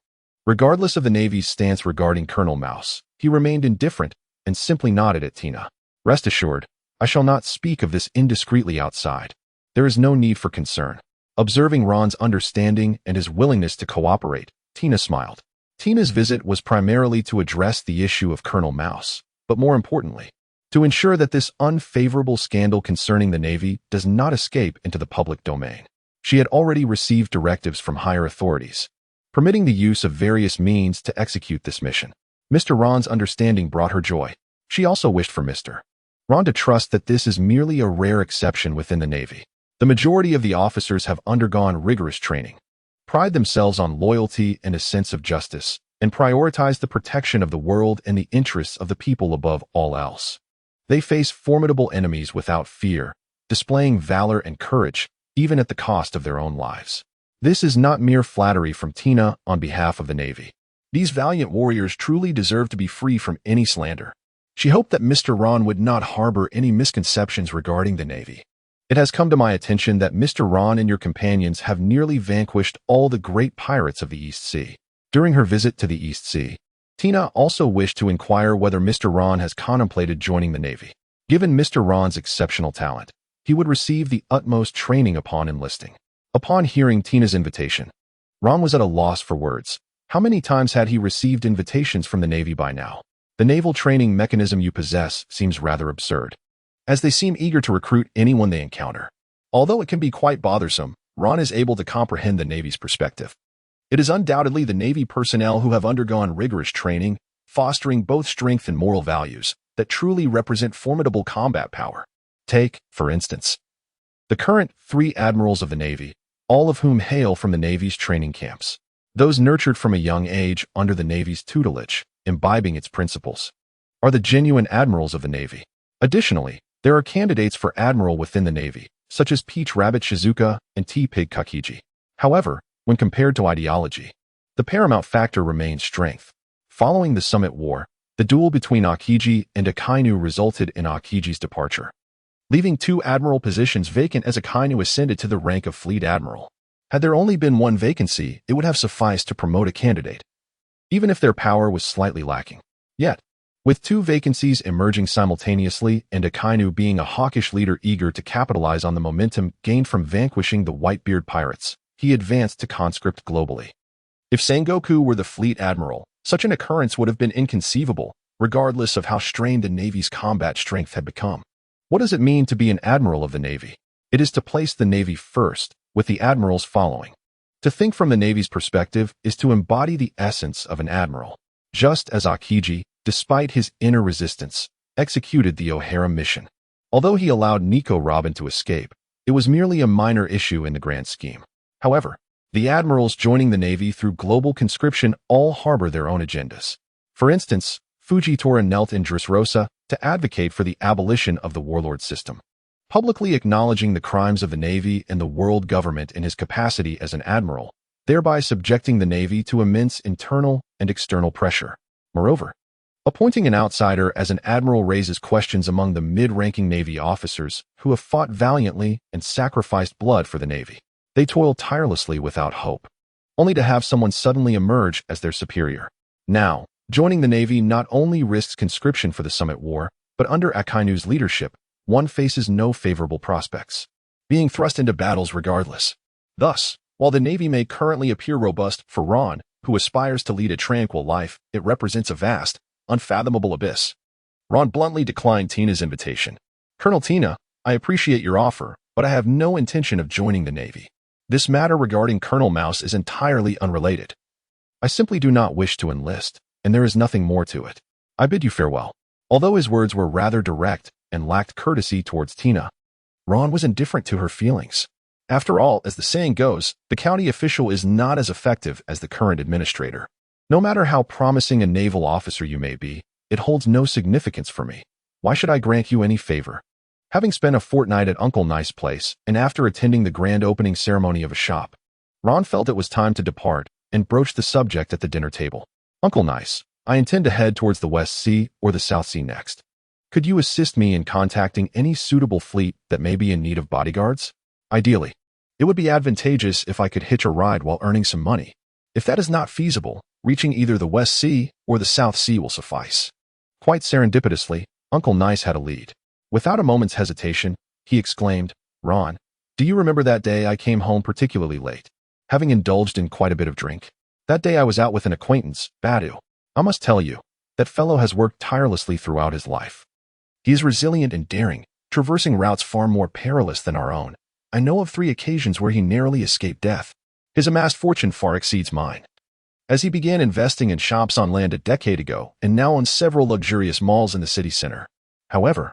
Regardless of the Navy's stance regarding Colonel Mouse, he remained indifferent and simply nodded at Tina. "Rest assured, I shall not speak of this indiscreetly outside. There is no need for concern." Observing Ron's understanding and his willingness to cooperate, Tina smiled. Tina's visit was primarily to address the issue of Colonel Mouse, but more importantly, to ensure that this unfavorable scandal concerning the Navy does not escape into the public domain. She had already received directives from higher authorities, permitting the use of various means to execute this mission. Mr. Ron's understanding brought her joy. She also wished for Mr. Ron to trust that this is merely a rare exception within the Navy. The majority of the officers have undergone rigorous training, pride themselves on loyalty and a sense of justice, and prioritize the protection of the world and the interests of the people above all else. They face formidable enemies without fear, displaying valor and courage, even at the cost of their own lives. This is not mere flattery from Tina on behalf of the Navy. These valiant warriors truly deserve to be free from any slander. She hoped that Mr. Ron would not harbor any misconceptions regarding the Navy. "It has come to my attention that Mr. Ron and your companions have nearly vanquished all the great pirates of the East Sea." During her visit to the East Sea, Tina also wished to inquire whether Mr. Ron has contemplated joining the Navy. Given Mr. Ron's exceptional talent, He would receive the utmost training upon enlisting. Upon hearing Tina's invitation, Ron was at a loss for words. How many times had he received invitations from the Navy by now? The naval training mechanism you possess seems rather absurd, as they seem eager to recruit anyone they encounter. Although it can be quite bothersome, Ron is able to comprehend the Navy's perspective. It is undoubtedly the Navy personnel who have undergone rigorous training, fostering both strength and moral values, that truly represent formidable combat power. Take, for instance, the current 3 admirals of the Navy, all of whom hail from the Navy's training camps. Those nurtured from a young age under the Navy's tutelage, imbibing its principles, are the genuine admirals of the Navy. Additionally, there are candidates for admiral within the Navy, such as Peach Rabbit Shizuka and T-Pig Kakiji. However, when compared to ideology, the paramount factor remains strength. Following the Summit War, the duel between Aokiji and Akainu resulted in Aokiji's departure, leaving 2 admiral positions vacant as Akainu ascended to the rank of fleet admiral. Had there only been one vacancy, it would have sufficed to promote a candidate, even if their power was slightly lacking. Yet, with 2 vacancies emerging simultaneously and Akainu being a hawkish leader eager to capitalize on the momentum gained from vanquishing the Whitebeard pirates, he advanced to conscript globally. If Sengoku were the fleet admiral, such an occurrence would have been inconceivable, regardless of how strained the Navy's combat strength had become. What does it mean to be an admiral of the Navy? It is to place the Navy first, with the admirals following. To think from the Navy's perspective is to embody the essence of an admiral. Just as Aokiji, despite his inner resistance, executed the O'Hara mission. Although he allowed Nico Robin to escape, it was merely a minor issue in the grand scheme. However, the admirals joining the Navy through global conscription all harbor their own agendas. For instance, Fujitora knelt in Dressrosa to advocate for the abolition of the warlord system, publicly acknowledging the crimes of the Navy and the world government in his capacity as an admiral, thereby subjecting the Navy to immense internal and external pressure. Moreover, appointing an outsider as an admiral raises questions among the mid-ranking Navy officers who have fought valiantly and sacrificed blood for the Navy. They toil tirelessly without hope, only to have someone suddenly emerge as their superior. Now, joining the Navy not only risks conscription for the Summit War, but under Akainu's leadership, one faces no favorable prospects, being thrust into battles regardless. Thus, while the Navy may currently appear robust for Ron, who aspires to lead a tranquil life, it represents a vast, unfathomable abyss. Ron bluntly declined Tina's invitation. "Colonel Tina, I appreciate your offer, but I have no intention of joining the Navy. This matter regarding Colonel Mouse is entirely unrelated. I simply do not wish to enlist, and there is nothing more to it. I bid you farewell." Although his words were rather direct and lacked courtesy towards Tina, Ron was indifferent to her feelings. After all, as the saying goes, the county official is not as effective as the current administrator. No matter how promising a naval officer you may be, it holds no significance for me. Why should I grant you any favor? Having spent a fortnight at Uncle Nice's place, and after attending the grand opening ceremony of a shop, Ron felt it was time to depart and broached the subject at the dinner table. "Uncle Nice, I intend to head towards the West Sea or the South Sea next. Could you assist me in contacting any suitable fleet that may be in need of bodyguards? Ideally, it would be advantageous if I could hitch a ride while earning some money. If that is not feasible, reaching either the West Sea or the South Sea will suffice." Quite serendipitously, Uncle Nice had a lead. Without a moment's hesitation, he exclaimed, "Ron, do you remember that day I came home particularly late, having indulged in quite a bit of drink? That day I was out with an acquaintance, Badu. I must tell you, that fellow has worked tirelessly throughout his life. He is resilient and daring, traversing routes far more perilous than our own. I know of 3 occasions where he narrowly escaped death. His amassed fortune far exceeds mine, as he began investing in shops on land a decade ago and now owns several luxurious malls in the city center. However,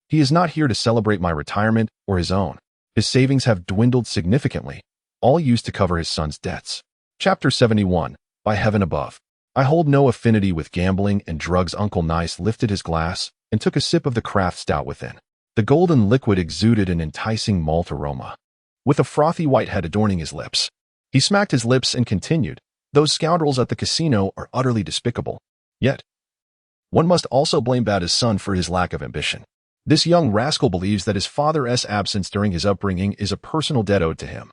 he is not here to celebrate my retirement or his own. His savings have dwindled significantly, all used to cover his son's debts." Chapter 71, By Heaven Above. I hold no affinity with gambling and drugs. Uncle Nice lifted his glass and took a sip of the craft stout within. The golden liquid exuded an enticing malt aroma, with a frothy white head adorning his lips. He smacked his lips and continued, "Those scoundrels at the casino are utterly despicable. Yet, one must also blame Bada's son for his lack of ambition. This young rascal believes that his father's absence during his upbringing is a personal debt owed to him.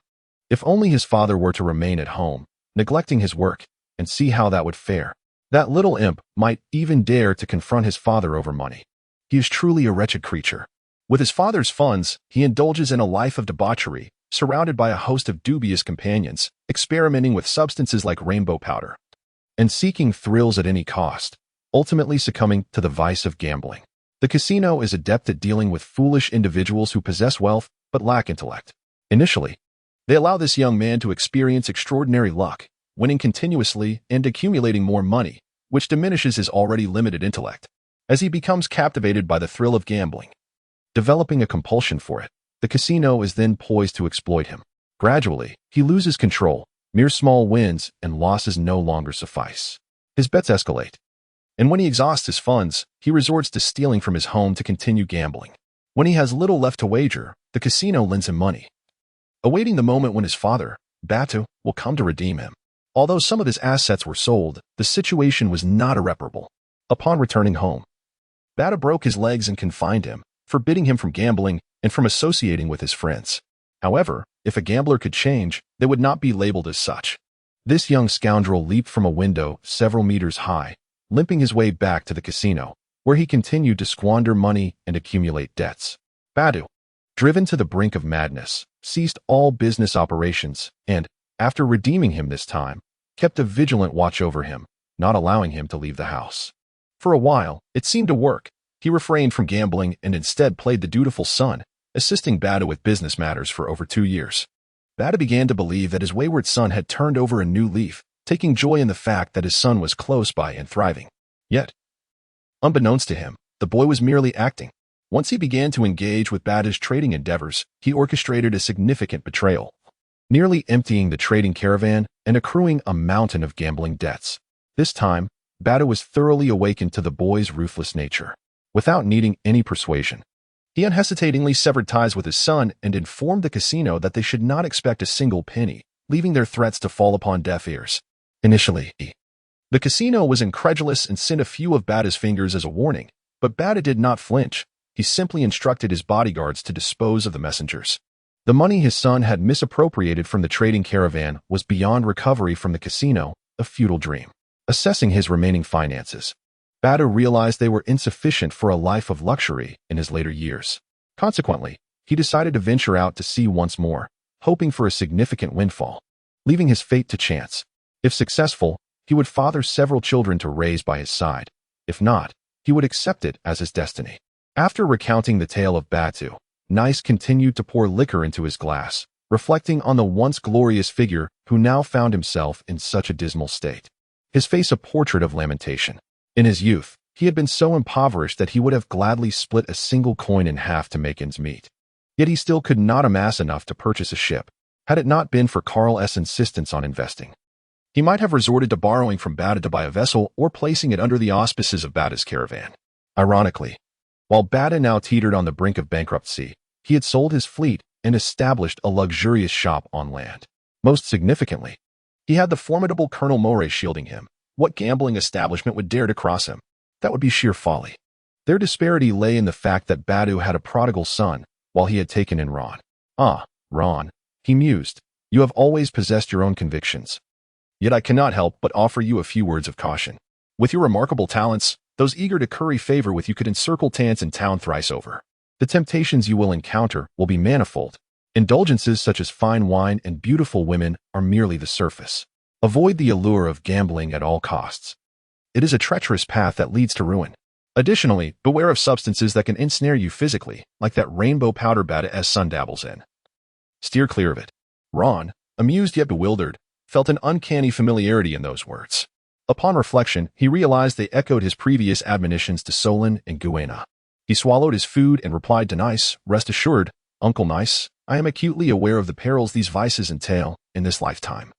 If only his father were to remain at home, neglecting his work, and see how that would fare. That little imp might even dare to confront his father over money. He is truly a wretched creature." With his father's funds, he indulges in a life of debauchery, surrounded by a host of dubious companions, experimenting with substances like rainbow powder, and seeking thrills at any cost, ultimately succumbing to the vice of gambling. The casino is adept at dealing with foolish individuals who possess wealth but lack intellect. Initially, they allow this young man to experience extraordinary luck, winning continuously and accumulating more money, which diminishes his already limited intellect. As he becomes captivated by the thrill of gambling, developing a compulsion for it, the casino is then poised to exploit him. Gradually, he loses control. Mere small wins and losses no longer suffice. His bets escalate, and when he exhausts his funds, he resorts to stealing from his home to continue gambling. When he has little left to wager, the casino lends him money, awaiting the moment when his father, Batu, will come to redeem him. Although some of his assets were sold, the situation was not irreparable. Upon returning home, Batu broke his legs and confined him, forbidding him from gambling and from associating with his friends. However, if a gambler could change, they would not be labeled as such. This young scoundrel leaped from a window several meters high, limping his way back to the casino, where he continued to squander money and accumulate debts. Batu, driven to the brink of madness, ceased all business operations and, after redeeming him this time, kept a vigilant watch over him, not allowing him to leave the house. For a while, it seemed to work. He refrained from gambling and instead played the dutiful son, assisting Batu with business matters for over 2 years. Batu began to believe that his wayward son had turned over a new leaf, taking joy in the fact that his son was close by and thriving. Yet, unbeknownst to him, the boy was merely acting. Once he began to engage with Batu's trading endeavors, he orchestrated a significant betrayal, nearly emptying the trading caravan and accruing a mountain of gambling debts. This time, Batu was thoroughly awakened to the boy's ruthless nature. Without needing any persuasion, he unhesitatingly severed ties with his son and informed the casino that they should not expect a single penny, leaving their threats to fall upon deaf ears. Initially, the casino was incredulous and sent a few of Batu's fingers as a warning, but Batu did not flinch. He simply instructed his bodyguards to dispose of the messengers. The money his son had misappropriated from the trading caravan was beyond recovery from the casino, a futile dream. Assessing his remaining finances, Batu realized they were insufficient for a life of luxury in his later years. Consequently, he decided to venture out to sea once more, hoping for a significant windfall, leaving his fate to chance. If successful, he would father several children to raise by his side. If not, he would accept it as his destiny. After recounting the tale of Batu, Nice continued to pour liquor into his glass, reflecting on the once glorious figure who now found himself in such a dismal state. His face a portrait of lamentation. In his youth, he had been so impoverished that he would have gladly split a single coin in half to make ends meet. Yet he still could not amass enough to purchase a ship, had it not been for Carl's insistence on investing. He might have resorted to borrowing from Batu to buy a vessel or placing it under the auspices of Batu's caravan. Ironically, while Batu now teetered on the brink of bankruptcy, he had sold his fleet and established a luxurious shop on land. Most significantly, he had the formidable Colonel Moray shielding him. What gambling establishment would dare to cross him? That would be sheer folly. Their disparity lay in the fact that Batu had a prodigal son, while he had taken in Ron. Ah, Ron, he mused, you have always possessed your own convictions. Yet I cannot help but offer you a few words of caution. With your remarkable talents, those eager to curry favor with you could encircle Tance in town thrice over. The temptations you will encounter will be manifold. Indulgences such as fine wine and beautiful women are merely the surface. Avoid the allure of gambling at all costs. It is a treacherous path that leads to ruin. Additionally, beware of substances that can ensnare you physically, like that rainbow powder Batu's son dabbles in. Steer clear of it. Ron, amused yet bewildered, felt an uncanny familiarity in those words. Upon reflection, he realized they echoed his previous admonitions to Solon and Kuina. He swallowed his food and replied to Nice, rest assured, Uncle Nice, I am acutely aware of the perils these vices entail in this lifetime.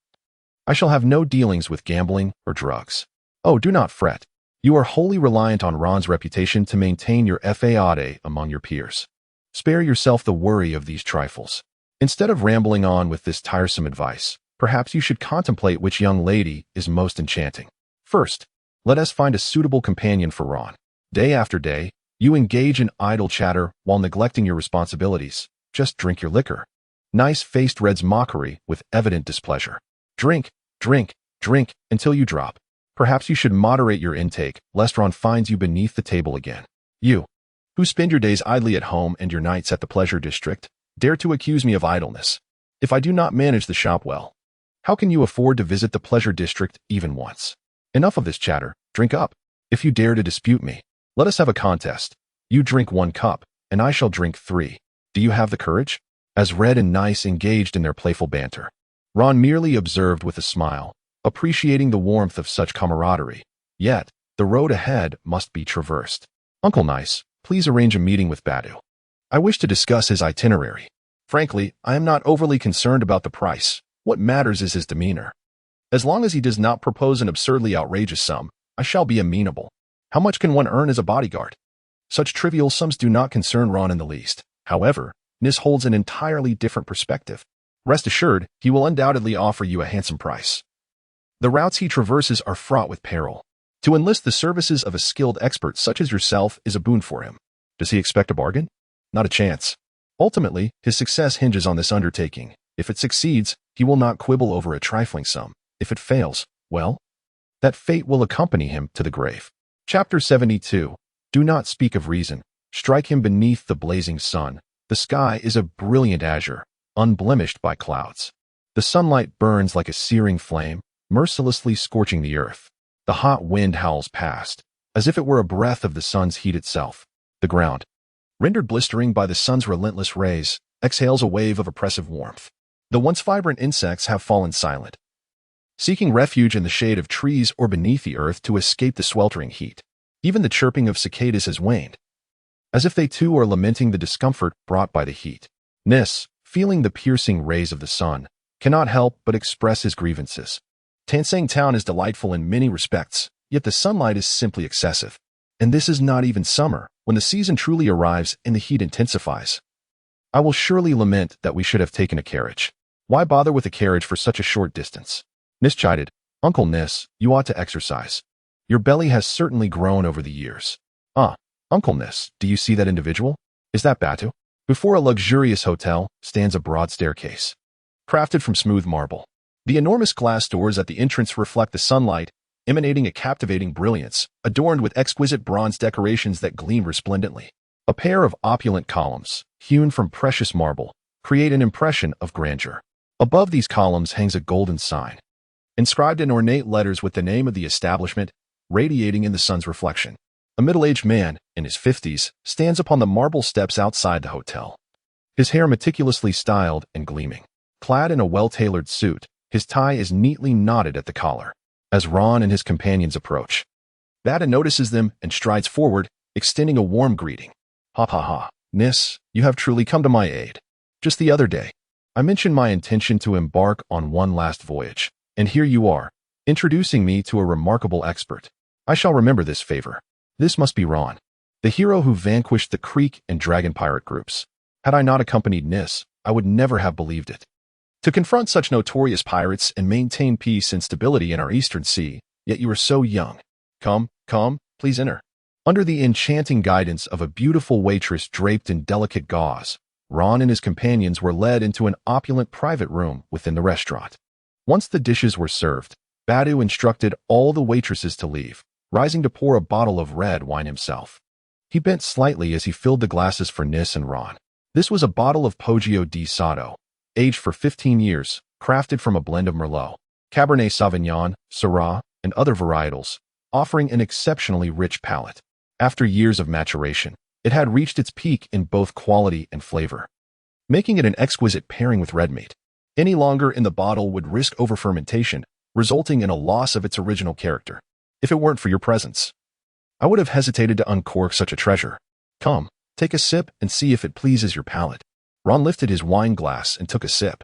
I shall have no dealings with gambling or drugs. Oh, do not fret. You are wholly reliant on Ron's reputation to maintain your fade among your peers. Spare yourself the worry of these trifles. Instead of rambling on with this tiresome advice, perhaps you should contemplate which young lady is most enchanting. First, let us find a suitable companion for Ron. Day after day, you engage in idle chatter while neglecting your responsibilities. Just drink your liquor. Nice faced Red's mockery with evident displeasure. Drink, drink, drink until you drop. Perhaps you should moderate your intake, lest Ron finds you beneath the table again. You, who spend your days idly at home and your nights at the pleasure district, dare to accuse me of idleness. If I do not manage the shop well, how can you afford to visit the pleasure district even once? Enough of this chatter. Drink up. If you dare to dispute me, let us have a contest. You drink 1 cup, and I shall drink 3. Do you have the courage? As Red and Nice engaged in their playful banter, Ron merely observed with a smile, appreciating the warmth of such camaraderie. Yet, the road ahead must be traversed. Uncle Nice, please arrange a meeting with Badu. I wish to discuss his itinerary. Frankly, I am not overly concerned about the price. What matters is his demeanor. As long as he does not propose an absurdly outrageous sum, I shall be amenable. How much can one earn as a bodyguard? Such trivial sums do not concern Ron in the least. However, Nis holds an entirely different perspective. Rest assured, he will undoubtedly offer you a handsome price. The routes he traverses are fraught with peril. To enlist the services of a skilled expert such as yourself is a boon for him. Does he expect a bargain? Not a chance. Ultimately, his success hinges on this undertaking. If it succeeds, he will not quibble over a trifling sum. If it fails, well, that fate will accompany him to the grave. Chapter 72. Do not speak of reason. Strike him beneath the blazing sun. The sky is a brilliant azure, unblemished by clouds. The sunlight burns like a searing flame, mercilessly scorching the earth. The hot wind howls past, as if it were a breath of the sun's heat itself. The ground, rendered blistering by the sun's relentless rays, exhales a wave of oppressive warmth. The once vibrant insects have fallen silent, seeking refuge in the shade of trees or beneath the earth to escape the sweltering heat. Even the chirping of cicadas has waned, as if they too are lamenting the discomfort brought by the heat. Nis, feeling the piercing rays of the sun, cannot help but express his grievances. Tansang Town is delightful in many respects, yet the sunlight is simply excessive. And this is not even summer, when the season truly arrives and the heat intensifies. I will surely lament that we should have taken a carriage. Why bother with a carriage for such a short distance? Nis chided. Uncle Nis, you ought to exercise. Your belly has certainly grown over the years. Uncle Nis, do you see that individual? Is that Batu? Before a luxurious hotel stands a broad staircase, crafted from smooth marble. The enormous glass doors at the entrance reflect the sunlight, emanating a captivating brilliance, adorned with exquisite bronze decorations that gleam resplendently. A pair of opulent columns, hewn from precious marble, create an impression of grandeur. Above these columns hangs a golden sign, inscribed in ornate letters with the name of the establishment, radiating in the sun's reflection. A middle-aged man, in his 50s, stands upon the marble steps outside the hotel. His hair meticulously styled and gleaming. Clad in a well-tailored suit, his tie is neatly knotted at the collar. As Ron and his companions approach, Bada notices them and strides forward, extending a warm greeting. Ha ha ha, Nis, you have truly come to my aid. Just the other day, I mentioned my intention to embark on one last voyage, and here you are, introducing me to a remarkable expert. I shall remember this favor. This must be Ron, the hero who vanquished the Creek and Dragon pirate groups. Had I not accompanied Nis, I would never have believed it. To confront such notorious pirates and maintain peace and stability in our eastern sea, yet you are so young. Come, please enter. Under the enchanting guidance of a beautiful waitress draped in delicate gauze, Ron and his companions were led into an opulent private room within the restaurant. Once the dishes were served, Badu instructed all the waitresses to leave, rising to pour a bottle of red wine himself. He bent slightly as he filled the glasses for Nis and Ron. This was a bottle of Poggio di Sotto, aged for 15 years, crafted from a blend of Merlot, Cabernet Sauvignon, Syrah, and other varietals, offering an exceptionally rich palate. After years of maturation, it had reached its peak in both quality and flavor, making it an exquisite pairing with red meat. Any longer in the bottle would risk over-fermentation, resulting in a loss of its original character. If it weren't for your presence, I would have hesitated to uncork such a treasure. Come, take a sip and see if it pleases your palate. Ron lifted his wine glass and took a sip,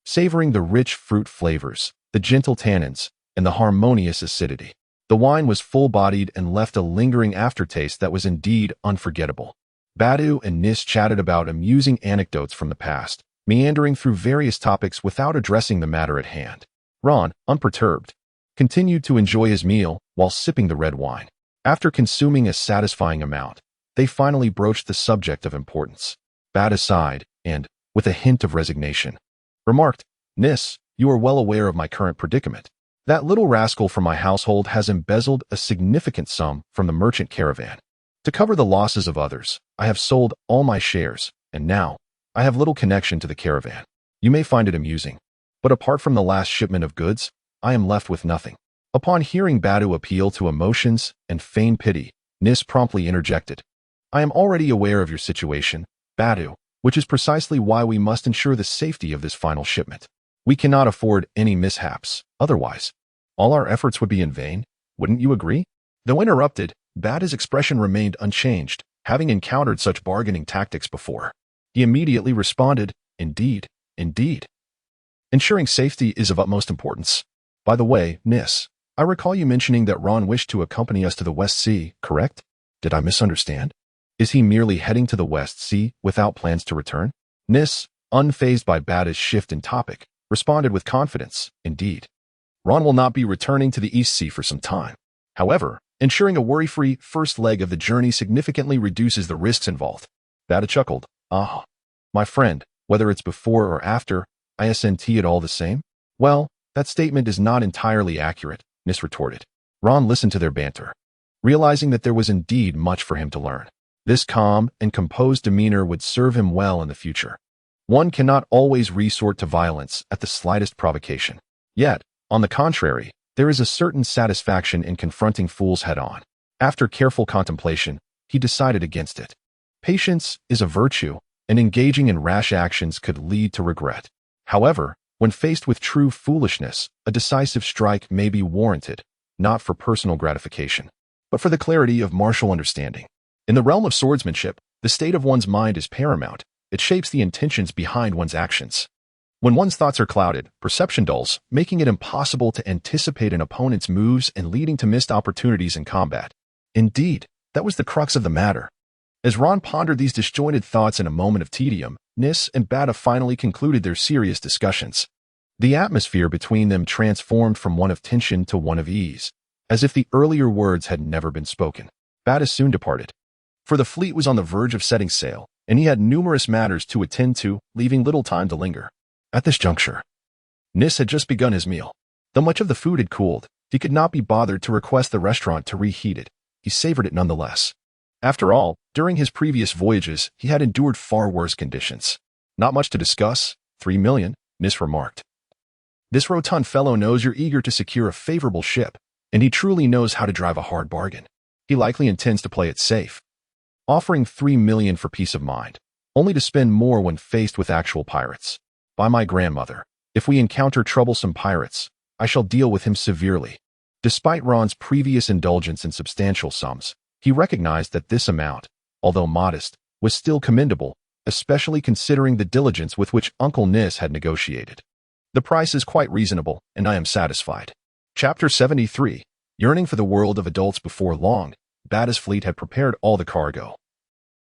savoring the rich fruit flavors, the gentle tannins, and the harmonious acidity. The wine was full-bodied and left a lingering aftertaste that was indeed unforgettable. Badu and Nis chatted about amusing anecdotes from the past, meandering through various topics without addressing the matter at hand. Ron, unperturbed, continued to enjoy his meal while sipping the red wine. After consuming a satisfying amount, they finally broached the subject of importance. Bada sighed and, with a hint of resignation, remarked, Nis, you are well aware of my current predicament. That little rascal from my household has embezzled a significant sum from the merchant caravan. To cover the losses of others, I have sold all my shares, and now, I have little connection to the caravan. You may find it amusing, but apart from the last shipment of goods, I am left with nothing. Upon hearing Badu appeal to emotions and feign pity, Nis promptly interjected. I am already aware of your situation, Badu, which is precisely why we must ensure the safety of this final shipment. We cannot afford any mishaps, otherwise, all our efforts would be in vain, wouldn't you agree? Though interrupted, Badu's expression remained unchanged, having encountered such bargaining tactics before. He immediately responded, Indeed, indeed. Ensuring safety is of utmost importance. By the way, Nis, I recall you mentioning that Ron wished to accompany us to the West Sea, correct? Did I misunderstand? Is he merely heading to the West Sea without plans to return? Nis, unfazed by Badu's shift in topic, responded with confidence, Indeed. Ron will not be returning to the East Sea for some time. However, ensuring a worry-free first leg of the journey significantly reduces the risks involved. Badu chuckled, my friend, whether it's before or after, ISNT it all the same? Well, that statement is not entirely accurate, Nis retorted. Ron listened to their banter, realizing that there was indeed much for him to learn. This calm and composed demeanor would serve him well in the future. One cannot always resort to violence at the slightest provocation. Yet, on the contrary, there is a certain satisfaction in confronting fools head-on. After careful contemplation, he decided against it. Patience is a virtue, and engaging in rash actions could lead to regret. However, when faced with true foolishness, a decisive strike may be warranted, not for personal gratification, but for the clarity of martial understanding. In the realm of swordsmanship, the state of one's mind is paramount. It shapes the intentions behind one's actions. When one's thoughts are clouded, perception dulls, making it impossible to anticipate an opponent's moves and leading to missed opportunities in combat. Indeed, that was the crux of the matter. As Ron pondered these disjointed thoughts in a moment of tedium, Nis and Badu finally concluded their serious discussions. The atmosphere between them transformed from one of tension to one of ease, as if the earlier words had never been spoken. Badu soon departed, for the fleet was on the verge of setting sail, and he had numerous matters to attend to, leaving little time to linger. At this juncture, Nis had just begun his meal. Though much of the food had cooled, he could not be bothered to request the restaurant to reheat it. He savored it nonetheless. After all, during his previous voyages, he had endured far worse conditions. Not much to discuss, 3 million, Nis remarked. This rotund fellow knows you're eager to secure a favorable ship, and he truly knows how to drive a hard bargain. He likely intends to play it safe, offering 3 million for peace of mind, only to spend more when faced with actual pirates. By my grandmother, if we encounter troublesome pirates, I shall deal with him severely. Despite Ron's previous indulgence in substantial sums, he recognized that this amount, although modest, was still commendable, especially considering the diligence with which Uncle Nis had negotiated. The price is quite reasonable, and I am satisfied. Chapter 73. Yearning for the world of adults. Before long, Badu's fleet had prepared all the cargo.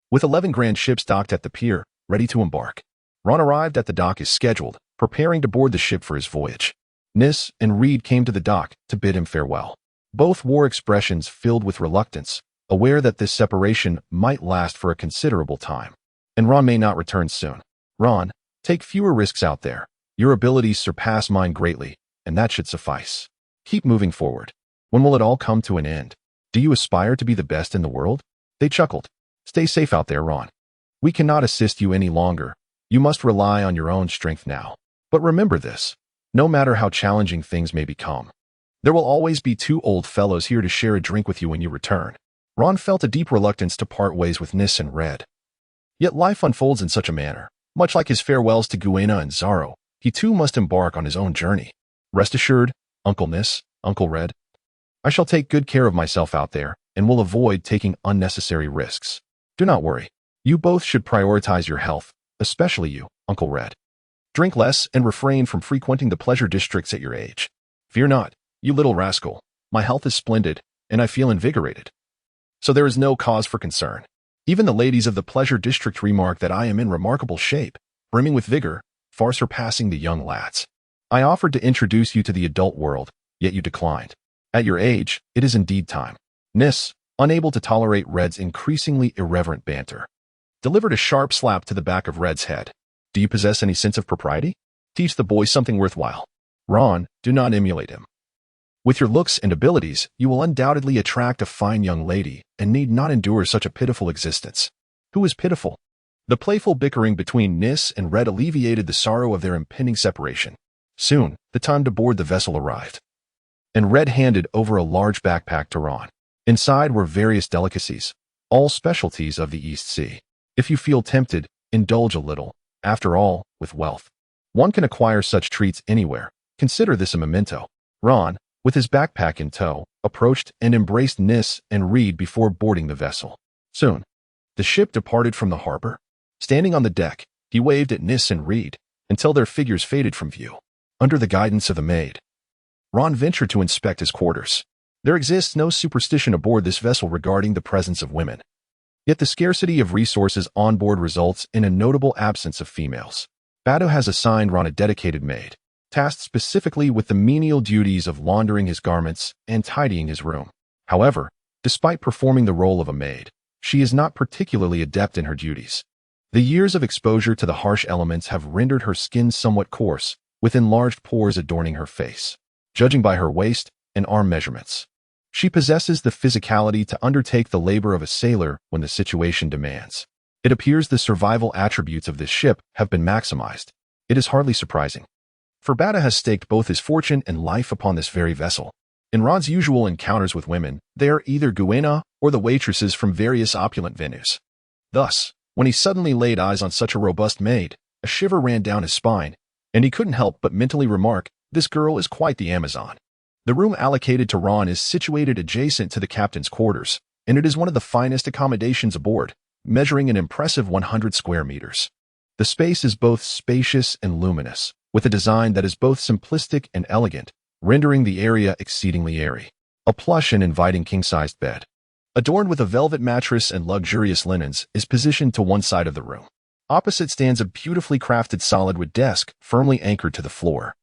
With 11 grand ships docked at the pier, ready to embark, Ron arrived at the dock as scheduled, preparing to board the ship for his voyage. Nis and Reed came to the dock to bid him farewell. Both wore expressions filled with reluctance, aware that this separation might last for a considerable time, and Ron may not return soon. Ron, take fewer risks out there. Your abilities surpass mine greatly, and that should suffice. Keep moving forward. When will it all come to an end? Do you aspire to be the best in the world? They chuckled. Stay safe out there, Ron. We cannot assist you any longer. You must rely on your own strength now. But remember this, no matter how challenging things may become, there will always be 2 old fellows here to share a drink with you when you return. Ron felt a deep reluctance to part ways with Nis and Red. Yet life unfolds in such a manner. Much like his farewells to Kuina and Zoro, he too must embark on his own journey. Rest assured, Uncle Nis, Uncle Red, I shall take good care of myself out there, and will avoid taking unnecessary risks. Do not worry. You both should prioritize your health, especially you, Uncle Red. Drink less and refrain from frequenting the pleasure districts at your age. Fear not, you little rascal. My health is splendid, and I feel invigorated. So there is no cause for concern. Even the ladies of the pleasure district remark that I am in remarkable shape, brimming with vigor, far surpassing the young lads. I offered to introduce you to the adult world, yet you declined. At your age, it is indeed time. Nis, unable to tolerate Red's increasingly irreverent banter, delivered a sharp slap to the back of Red's head. Do you possess any sense of propriety? Teach the boy something worthwhile. Ron, do not emulate him. With your looks and abilities, you will undoubtedly attract a fine young lady and need not endure such a pitiful existence. Who is pitiful? The playful bickering between Nis and Red alleviated the sorrow of their impending separation. Soon, the time to board the vessel arrived, and Red handed over a large backpack to Ron. Inside were various delicacies, all specialties of the East Sea. If you feel tempted, indulge a little. After all, with wealth, one can acquire such treats anywhere. Consider this a memento. Ron, with his backpack in tow, approached and embraced Nis and Reed before boarding the vessel. Soon, the ship departed from the harbor. Standing on the deck, he waved at Nis and Reed until their figures faded from view. Under the guidance of the maid, Ron ventured to inspect his quarters. There exists no superstition aboard this vessel regarding the presence of women. Yet the scarcity of resources on board results in a notable absence of females. Bado has assigned Ron a dedicated maid, tasked specifically with the menial duties of laundering his garments and tidying his room. However, despite performing the role of a maid, she is not particularly adept in her duties. The years of exposure to the harsh elements have rendered her skin somewhat coarse, with enlarged pores adorning her face. Judging by her waist and arm measurements, she possesses the physicality to undertake the labor of a sailor when the situation demands. It appears the survival attributes of this ship have been maximized. It is hardly surprising, for Bada has staked both his fortune and life upon this very vessel. In Ron's usual encounters with women, they are either Kuina or the waitresses from various opulent venues. Thus, when he suddenly laid eyes on such a robust maid, a shiver ran down his spine, and he couldn't help but mentally remark, "This girl is quite the Amazon." The room allocated to Ron is situated adjacent to the captain's quarters, and it is one of the finest accommodations aboard, measuring an impressive 100 square meters. The space is both spacious and luminous, with a design that is both simplistic and elegant, rendering the area exceedingly airy. A plush and inviting king-sized bed, adorned with a velvet mattress and luxurious linens, is positioned to one side of the room. Opposite stands a beautifully crafted solid wood desk firmly anchored to the floor,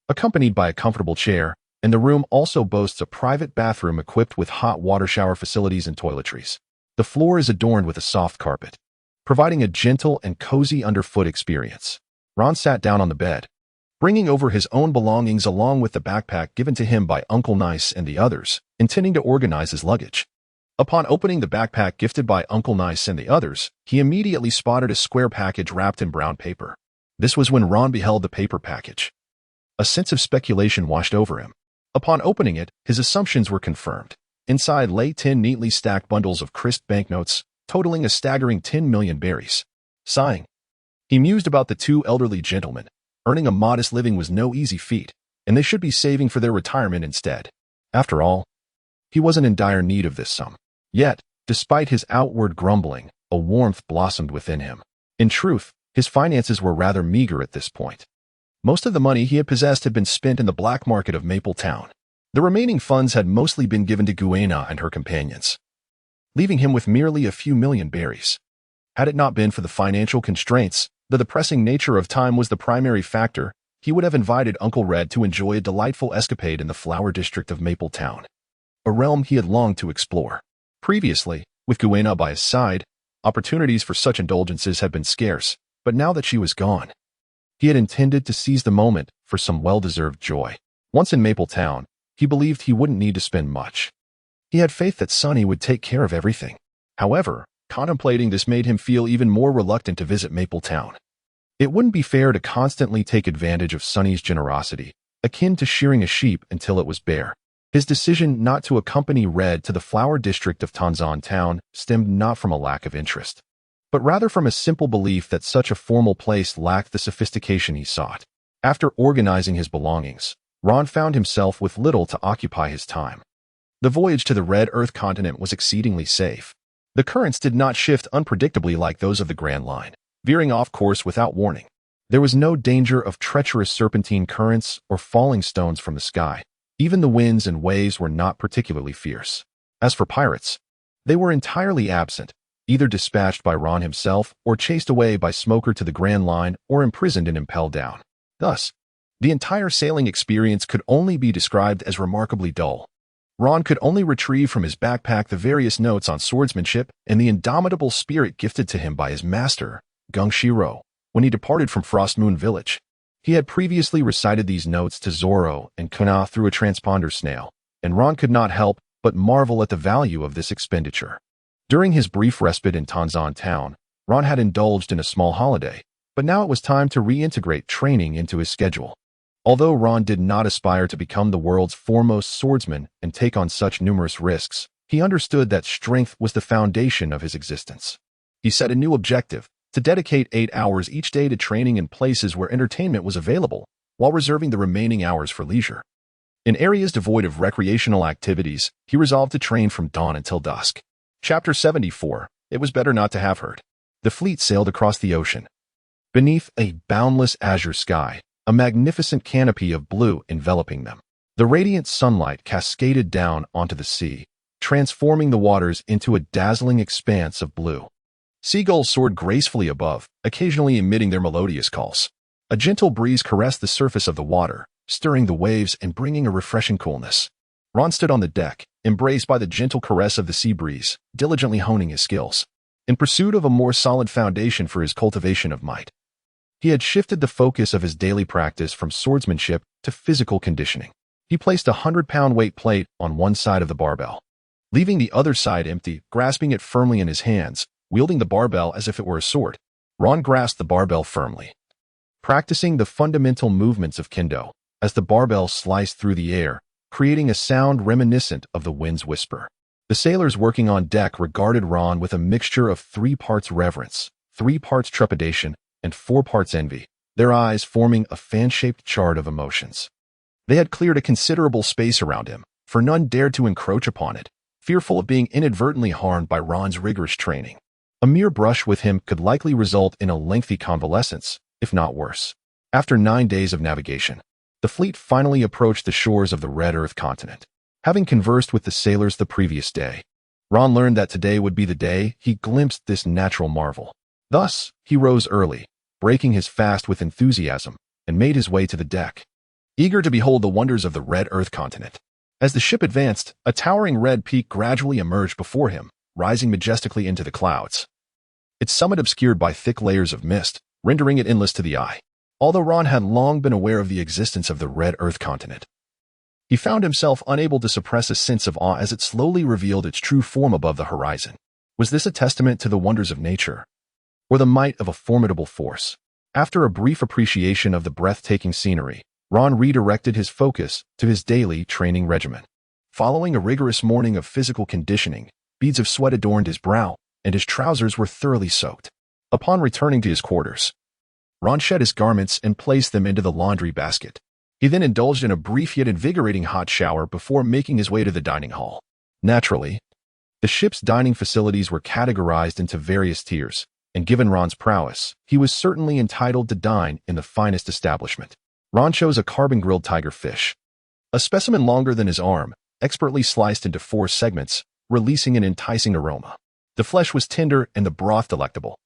accompanied by a comfortable chair, and the room also boasts a private bathroom equipped with hot water shower facilities and toiletries. The floor is adorned with a soft carpet, providing a gentle and cozy underfoot experience. Ron sat down on the bed, bringing over his own belongings along with the backpack given to him by Uncle Nice and the others, intending to organize his luggage. Upon opening the backpack gifted by Uncle Nice and the others, he immediately spotted a square package wrapped in brown paper. This was when Ron beheld the paper package. A sense of speculation washed over him. Upon opening it, his assumptions were confirmed. Inside lay 10 neatly stacked bundles of crisp banknotes, totaling a staggering 10 million berries. Sighing, he mused about the two elderly gentlemen. Earning a modest living was no easy feat, and they should be saving for their retirement instead. After all, he wasn't in dire need of this sum. Yet, despite his outward grumbling, a warmth blossomed within him. In truth, his finances were rather meager at this point. Most of the money he had possessed had been spent in the black market of Maple Town. The remaining funds had mostly been given to Kuina and her companions, leaving him with merely a few million berries. Had it not been for the financial constraints, the pressing nature of time was the primary factor, he would have invited Uncle Red to enjoy a delightful escapade in the flower district of Maple Town, a realm he had longed to explore. Previously, with Kuina by his side, opportunities for such indulgences had been scarce, but now that she was gone, he had intended to seize the moment for some well-deserved joy. Once in Maple Town, he believed he wouldn't need to spend much. He had faith that Sonny would take care of everything. However, contemplating this made him feel even more reluctant to visit Maple Town. It wouldn't be fair to constantly take advantage of Sonny's generosity, akin to shearing a sheep until it was bare. His decision not to accompany Red to the flower district of Tanzan Town stemmed not from a lack of interest, but rather from a simple belief that such a formal place lacked the sophistication he sought. After organizing his belongings, Ron found himself with little to occupy his time. The voyage to the Red Earth continent was exceedingly safe. The currents did not shift unpredictably like those of the Grand Line, veering off course without warning. There was no danger of treacherous serpentine currents or falling stones from the sky. Even the winds and waves were not particularly fierce. As for pirates, they were entirely absent, either dispatched by Ron himself or chased away by Smoker to the Grand Line or imprisoned and impelled down. Thus, the entire sailing experience could only be described as remarkably dull. Ron could only retrieve from his backpack the various notes on swordsmanship and the indomitable spirit gifted to him by his master, Geng Silang, when he departed from Frostmoon Village. He had previously recited these notes to Zoro and Kuina through a transponder snail, and Ron could not help but marvel at the value of this expenditure. During his brief respite in Tanzan town, Ron had indulged in a small holiday, but now it was time to reintegrate training into his schedule. Although Ron did not aspire to become the world's foremost swordsman and take on such numerous risks, he understood that strength was the foundation of his existence. He set a new objective: to dedicate 8 hours each day to training in places where entertainment was available, while reserving the remaining hours for leisure. In areas devoid of recreational activities, he resolved to train from dawn until dusk. Chapter 74. It was better not to have heard. The fleet sailed across the ocean. Beneath a boundless azure sky, a magnificent canopy of blue enveloping them. The radiant sunlight cascaded down onto the sea, transforming the waters into a dazzling expanse of blue. Seagulls soared gracefully above, occasionally emitting their melodious calls. A gentle breeze caressed the surface of the water, stirring the waves and bringing a refreshing coolness. Ron stood on the deck, embraced by the gentle caress of the sea breeze, diligently honing his skills, in pursuit of a more solid foundation for his cultivation of might. He had shifted the focus of his daily practice from swordsmanship to physical conditioning. He placed a 100-pound weight plate on one side of the barbell, leaving the other side empty, grasping it firmly in his hands, wielding the barbell as if it were a sword. Ron grasped the barbell firmly, practicing the fundamental movements of kendo, as the barbell sliced through the air, creating a sound reminiscent of the wind's whisper. The sailors working on deck regarded Ron with a mixture of 3 parts reverence, 3 parts trepidation, and 4 parts envy, their eyes forming a fan-shaped chart of emotions. They had cleared a considerable space around him, for none dared to encroach upon it, fearful of being inadvertently harmed by Ron's rigorous training. A mere brush with him could likely result in a lengthy convalescence, if not worse. After 9 days of navigation, the fleet finally approached the shores of the Red Earth continent. Having conversed with the sailors the previous day, Ron learned that today would be the day he glimpsed this natural marvel. Thus, he rose early, breaking his fast with enthusiasm, and made his way to the deck, eager to behold the wonders of the Red Earth continent. As the ship advanced, a towering red peak gradually emerged before him, rising majestically into the clouds. Its summit obscured by thick layers of mist, rendering it endless to the eye. Although Ron had long been aware of the existence of the Red Earth continent, he found himself unable to suppress a sense of awe as it slowly revealed its true form above the horizon. Was this a testament to the wonders of nature, or the might of a formidable force? After a brief appreciation of the breathtaking scenery, Ron redirected his focus to his daily training regimen. Following a rigorous morning of physical conditioning, beads of sweat adorned his brow, and his trousers were thoroughly soaked. Upon returning to his quarters, Ron shed his garments and placed them into the laundry basket. He then indulged in a brief yet invigorating hot shower before making his way to the dining hall. Naturally, the ship's dining facilities were categorized into various tiers, and given Ron's prowess, he was certainly entitled to dine in the finest establishment. Ron chose a carbon-grilled tiger fish, a specimen longer than his arm, expertly sliced into 4 segments, releasing an enticing aroma. The flesh was tender and the broth delectable,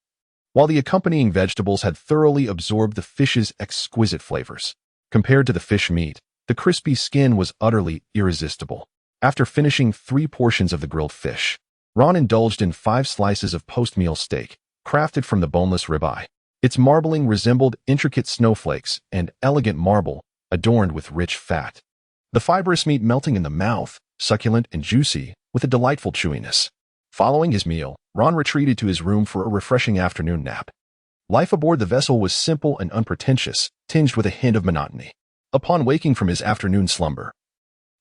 while the accompanying vegetables had thoroughly absorbed the fish's exquisite flavors. Compared to the fish meat, the crispy skin was utterly irresistible. After finishing 3 portions of the grilled fish, Ron indulged in 5 slices of post-meal steak, crafted from the boneless ribeye. Its marbling resembled intricate snowflakes and elegant marble, adorned with rich fat. The fibrous meat melting in the mouth, succulent and juicy, with a delightful chewiness. Following his meal, Ron retreated to his room for a refreshing afternoon nap. Life aboard the vessel was simple and unpretentious, tinged with a hint of monotony. Upon waking from his afternoon slumber,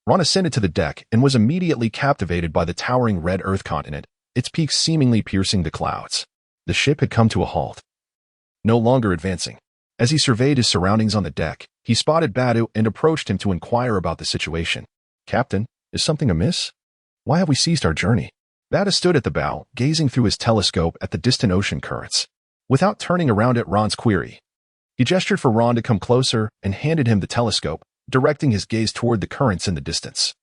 Ron ascended to the deck and was immediately captivated by the towering Red Earth continent, its peaks seemingly piercing the clouds. The ship had come to a halt, no longer advancing. As he surveyed his surroundings on the deck, he spotted Badu and approached him to inquire about the situation. "Captain, is something amiss? Why have we ceased our journey?" Badu stood at the bow, gazing through his telescope at the distant ocean currents. Without turning around at Ron's query, he gestured for Ron to come closer and handed him the telescope, directing his gaze toward the currents in the distance,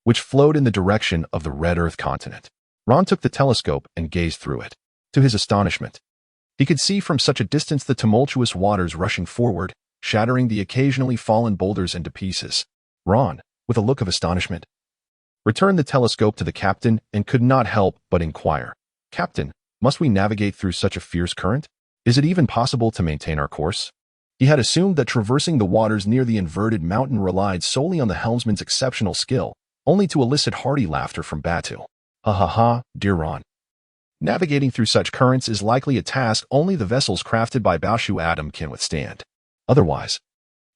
which flowed in the direction of the Red Earth continent. Ron took the telescope and gazed through it. To his astonishment, he could see from such a distance the tumultuous waters rushing forward, shattering the occasionally fallen boulders into pieces. Ron, with a look of astonishment, returned the telescope to the captain and could not help but inquire, "Captain, must we navigate through such a fierce current? Is it even possible to maintain our course?" He had assumed that traversing the waters near the inverted mountain relied solely on the helmsman's exceptional skill, only to elicit hearty laughter from Batu. Ha ha ha, dear Ron. Navigating through such currents is likely a task only the vessels crafted by Baoshu Adam can withstand. Otherwise,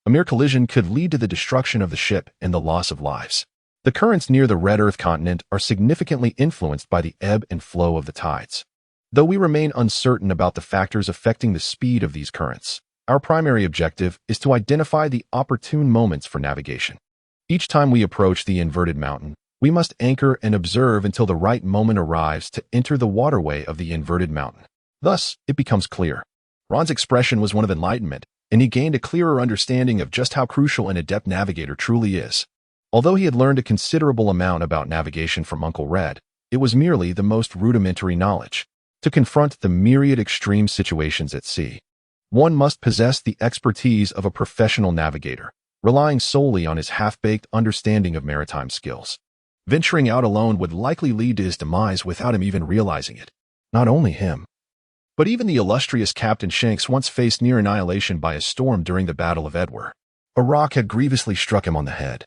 a mere collision could lead to the destruction of the ship and the loss of lives. The currents near the Red Earth continent are significantly influenced by the ebb and flow of the tides. Though we remain uncertain about the factors affecting the speed of these currents, our primary objective is to identify the opportune moments for navigation. Each time we approach the inverted mountain, we must anchor and observe until the right moment arrives to enter the waterway of the inverted mountain. Thus, it becomes clear. Ron's expression was one of enlightenment, and he gained a clearer understanding of just how crucial an adept navigator truly is. Although he had learned a considerable amount about navigation from Uncle Red, it was merely the most rudimentary knowledge. To confront the myriad extreme situations at sea, one must possess the expertise of a professional navigator, relying solely on his half-baked understanding of maritime skills. Venturing out alone would likely lead to his demise without him even realizing it. Not only him, but even the illustrious Captain Shanks once faced near annihilation by a storm during the Battle of Edward. A rock had grievously struck him on the head,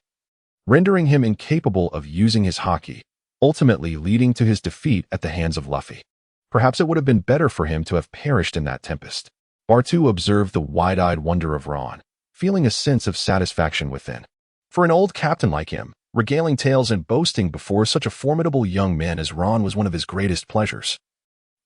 rendering him incapable of using his haki, ultimately leading to his defeat at the hands of Luffy. Perhaps it would have been better for him to have perished in that tempest. Bartu observed the wide-eyed wonder of Ron, feeling a sense of satisfaction within. For an old captain like him, regaling tales and boasting before such a formidable young man as Ron was one of his greatest pleasures,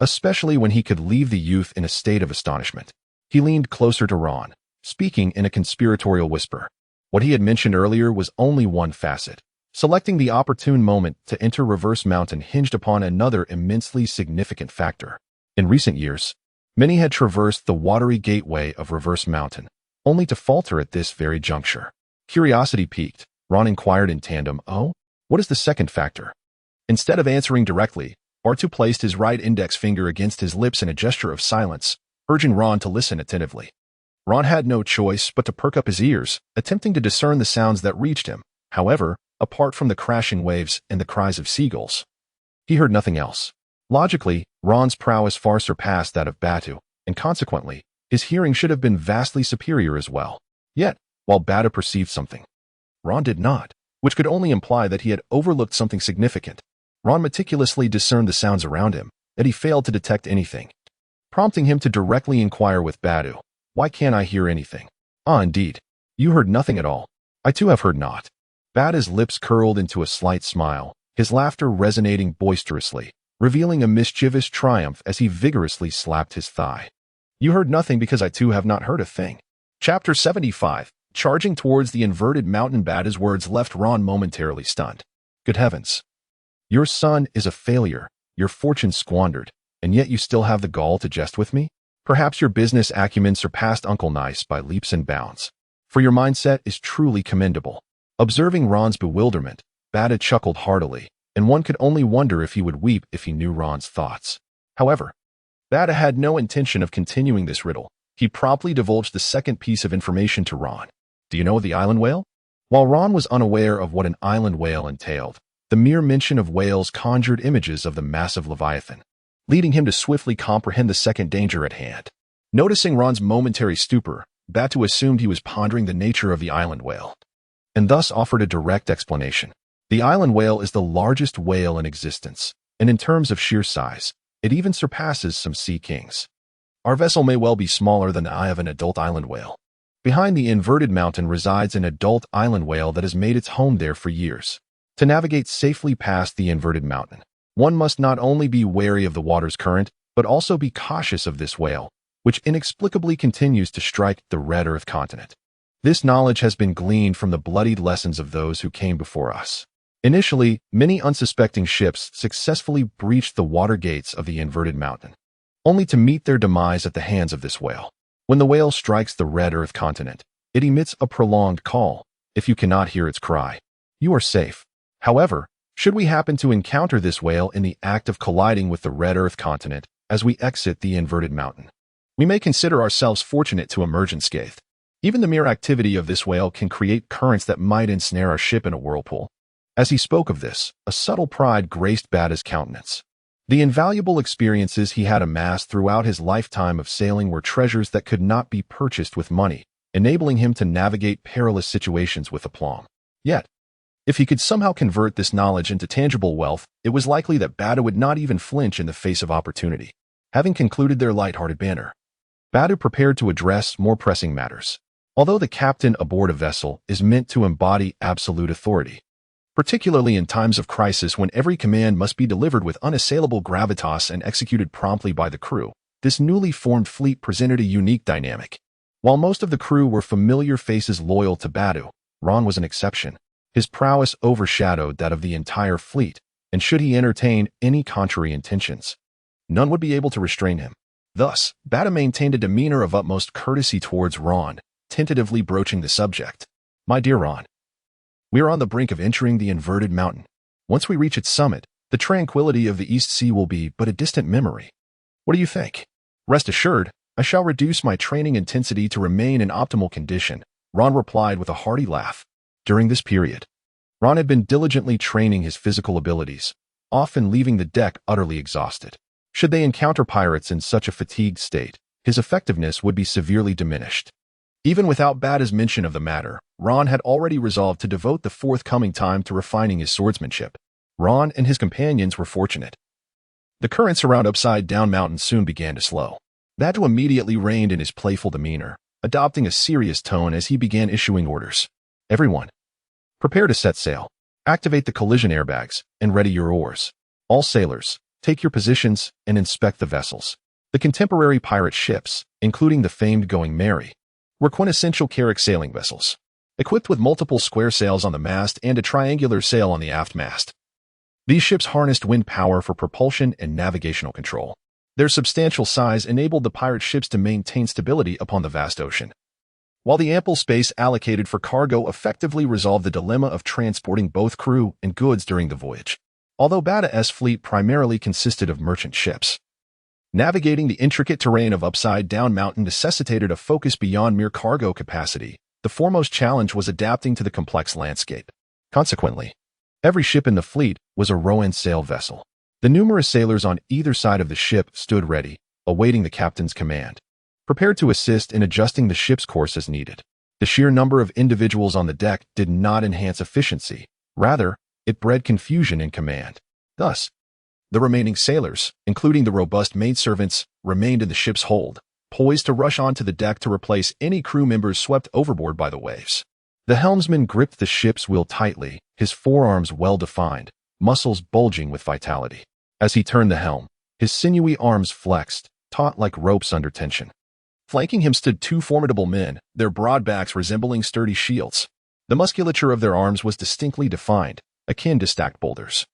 especially when he could leave the youth in a state of astonishment. He leaned closer to Ron, speaking in a conspiratorial whisper. What he had mentioned earlier was only one facet. Selecting the opportune moment to enter Reverse Mountain hinged upon another immensely significant factor. In recent years, many had traversed the watery gateway of Reverse Mountain, only to falter at this very juncture. Curiosity piqued, Ron inquired in tandem, "Oh, what is the second factor?" Instead of answering directly, Bartu placed his right index finger against his lips in a gesture of silence, urging Ron to listen attentively. Ron had no choice but to perk up his ears, attempting to discern the sounds that reached him. However, apart from the crashing waves and the cries of seagulls, he heard nothing else. Logically, Ron's prowess far surpassed that of Batu, and consequently, his hearing should have been vastly superior as well. Yet, while Batu perceived something, Ron did not, which could only imply that he had overlooked something significant. Ron meticulously discerned the sounds around him, yet he failed to detect anything, prompting him to directly inquire with Batu, "Why can't I hear anything?" "Ah, indeed. You heard nothing at all." "I too have heard naught." Batu's lips curled into a slight smile, his laughter resonating boisterously, revealing a mischievous triumph as he vigorously slapped his thigh. "You heard nothing because I too have not heard a thing." Chapter 75. Charging towards the inverted mountain, Batu's words left Ron momentarily stunned. Good heavens. Your son is a failure, your fortune squandered, and yet you still have the gall to jest with me? Perhaps your business acumen surpassed Uncle Nice by leaps and bounds, for your mindset is truly commendable. Observing Ron's bewilderment, Batu chuckled heartily, and one could only wonder if he would weep if he knew Ron's thoughts. However, Batu had no intention of continuing this riddle. He promptly divulged the second piece of information to Ron. "Do you know the island whale?" While Ron was unaware of what an island whale entailed, the mere mention of whales conjured images of the massive Leviathan, leading him to swiftly comprehend the second danger at hand. Noticing Ron's momentary stupor, Batu assumed he was pondering the nature of the island whale, and thus offered a direct explanation. The island whale is the largest whale in existence, and in terms of sheer size, it even surpasses some sea kings. Our vessel may well be smaller than the eye of an adult island whale. Behind the inverted mountain resides an adult island whale that has made its home there for years. To navigate safely past the inverted mountain, one must not only be wary of the water's current, but also be cautious of this whale, which inexplicably continues to strike the Red Earth continent. This knowledge has been gleaned from the bloodied lessons of those who came before us. Initially, many unsuspecting ships successfully breached the water gates of the inverted mountain, only to meet their demise at the hands of this whale. When the whale strikes the Red Earth continent, it emits a prolonged call. If you cannot hear its cry, you are safe. However, should we happen to encounter this whale in the act of colliding with the Red Earth continent as we exit the inverted mountain, we may consider ourselves fortunate to emerge unscathed. Even the mere activity of this whale can create currents that might ensnare our ship in a whirlpool. As he spoke of this, a subtle pride graced Batu's countenance. The invaluable experiences he had amassed throughout his lifetime of sailing were treasures that could not be purchased with money, enabling him to navigate perilous situations with aplomb. Yet, if he could somehow convert this knowledge into tangible wealth, it was likely that Bada would not even flinch in the face of opportunity. Having concluded their light-hearted banter, Bada prepared to address more pressing matters. Although the captain aboard a vessel is meant to embody absolute authority, particularly in times of crisis when every command must be delivered with unassailable gravitas and executed promptly by the crew, this newly formed fleet presented a unique dynamic. While most of the crew were familiar faces loyal to Badu, Ron was an exception. His prowess overshadowed that of the entire fleet, and should he entertain any contrary intentions, none would be able to restrain him. Thus, Bada maintained a demeanor of utmost courtesy towards Ron, tentatively broaching the subject. My dear Ron, we are on the brink of entering the inverted mountain. Once we reach its summit, the tranquility of the East Sea will be but a distant memory. What do you think? Rest assured, I shall reduce my training intensity to remain in optimal condition, Ron replied with a hearty laugh. During this period, Ron had been diligently training his physical abilities, often leaving the deck utterly exhausted. Should they encounter pirates in such a fatigued state, his effectiveness would be severely diminished. Even without Bada's mention of the matter, Ron had already resolved to devote the forthcoming time to refining his swordsmanship. Ron and his companions were fortunate. The currents around Upside Down Mountain soon began to slow. Bada immediately reined in his playful demeanor, adopting a serious tone as he began issuing orders. Everyone, prepare to set sail. Activate the collision airbags and ready your oars. All sailors, take your positions and inspect the vessels. The contemporary pirate ships, including the famed Going Merry, were quintessential Carrack sailing vessels, equipped with multiple square sails on the mast and a triangular sail on the aft mast. These ships harnessed wind power for propulsion and navigational control. Their substantial size enabled the pirate ships to maintain stability upon the vast ocean, while the ample space allocated for cargo effectively resolved the dilemma of transporting both crew and goods during the voyage. Although Bada's fleet primarily consisted of merchant ships, navigating the intricate terrain of Upside Down Mountain necessitated a focus beyond mere cargo capacity. The foremost challenge was adapting to the complex landscape. Consequently, every ship in the fleet was a row-and-sail vessel. The numerous sailors on either side of the ship stood ready, awaiting the captain's command, prepared to assist in adjusting the ship's course as needed. The sheer number of individuals on the deck did not enhance efficiency. Rather, it bred confusion in command. Thus, the remaining sailors, including the robust maidservants, remained in the ship's hold, poised to rush onto the deck to replace any crew members swept overboard by the waves. The helmsman gripped the ship's wheel tightly, his forearms well-defined, muscles bulging with vitality. As he turned the helm, his sinewy arms flexed, taut like ropes under tension. Flanking him stood two formidable men, their broad backs resembling sturdy shields. The musculature of their arms was distinctly defined, akin to stacked boulders,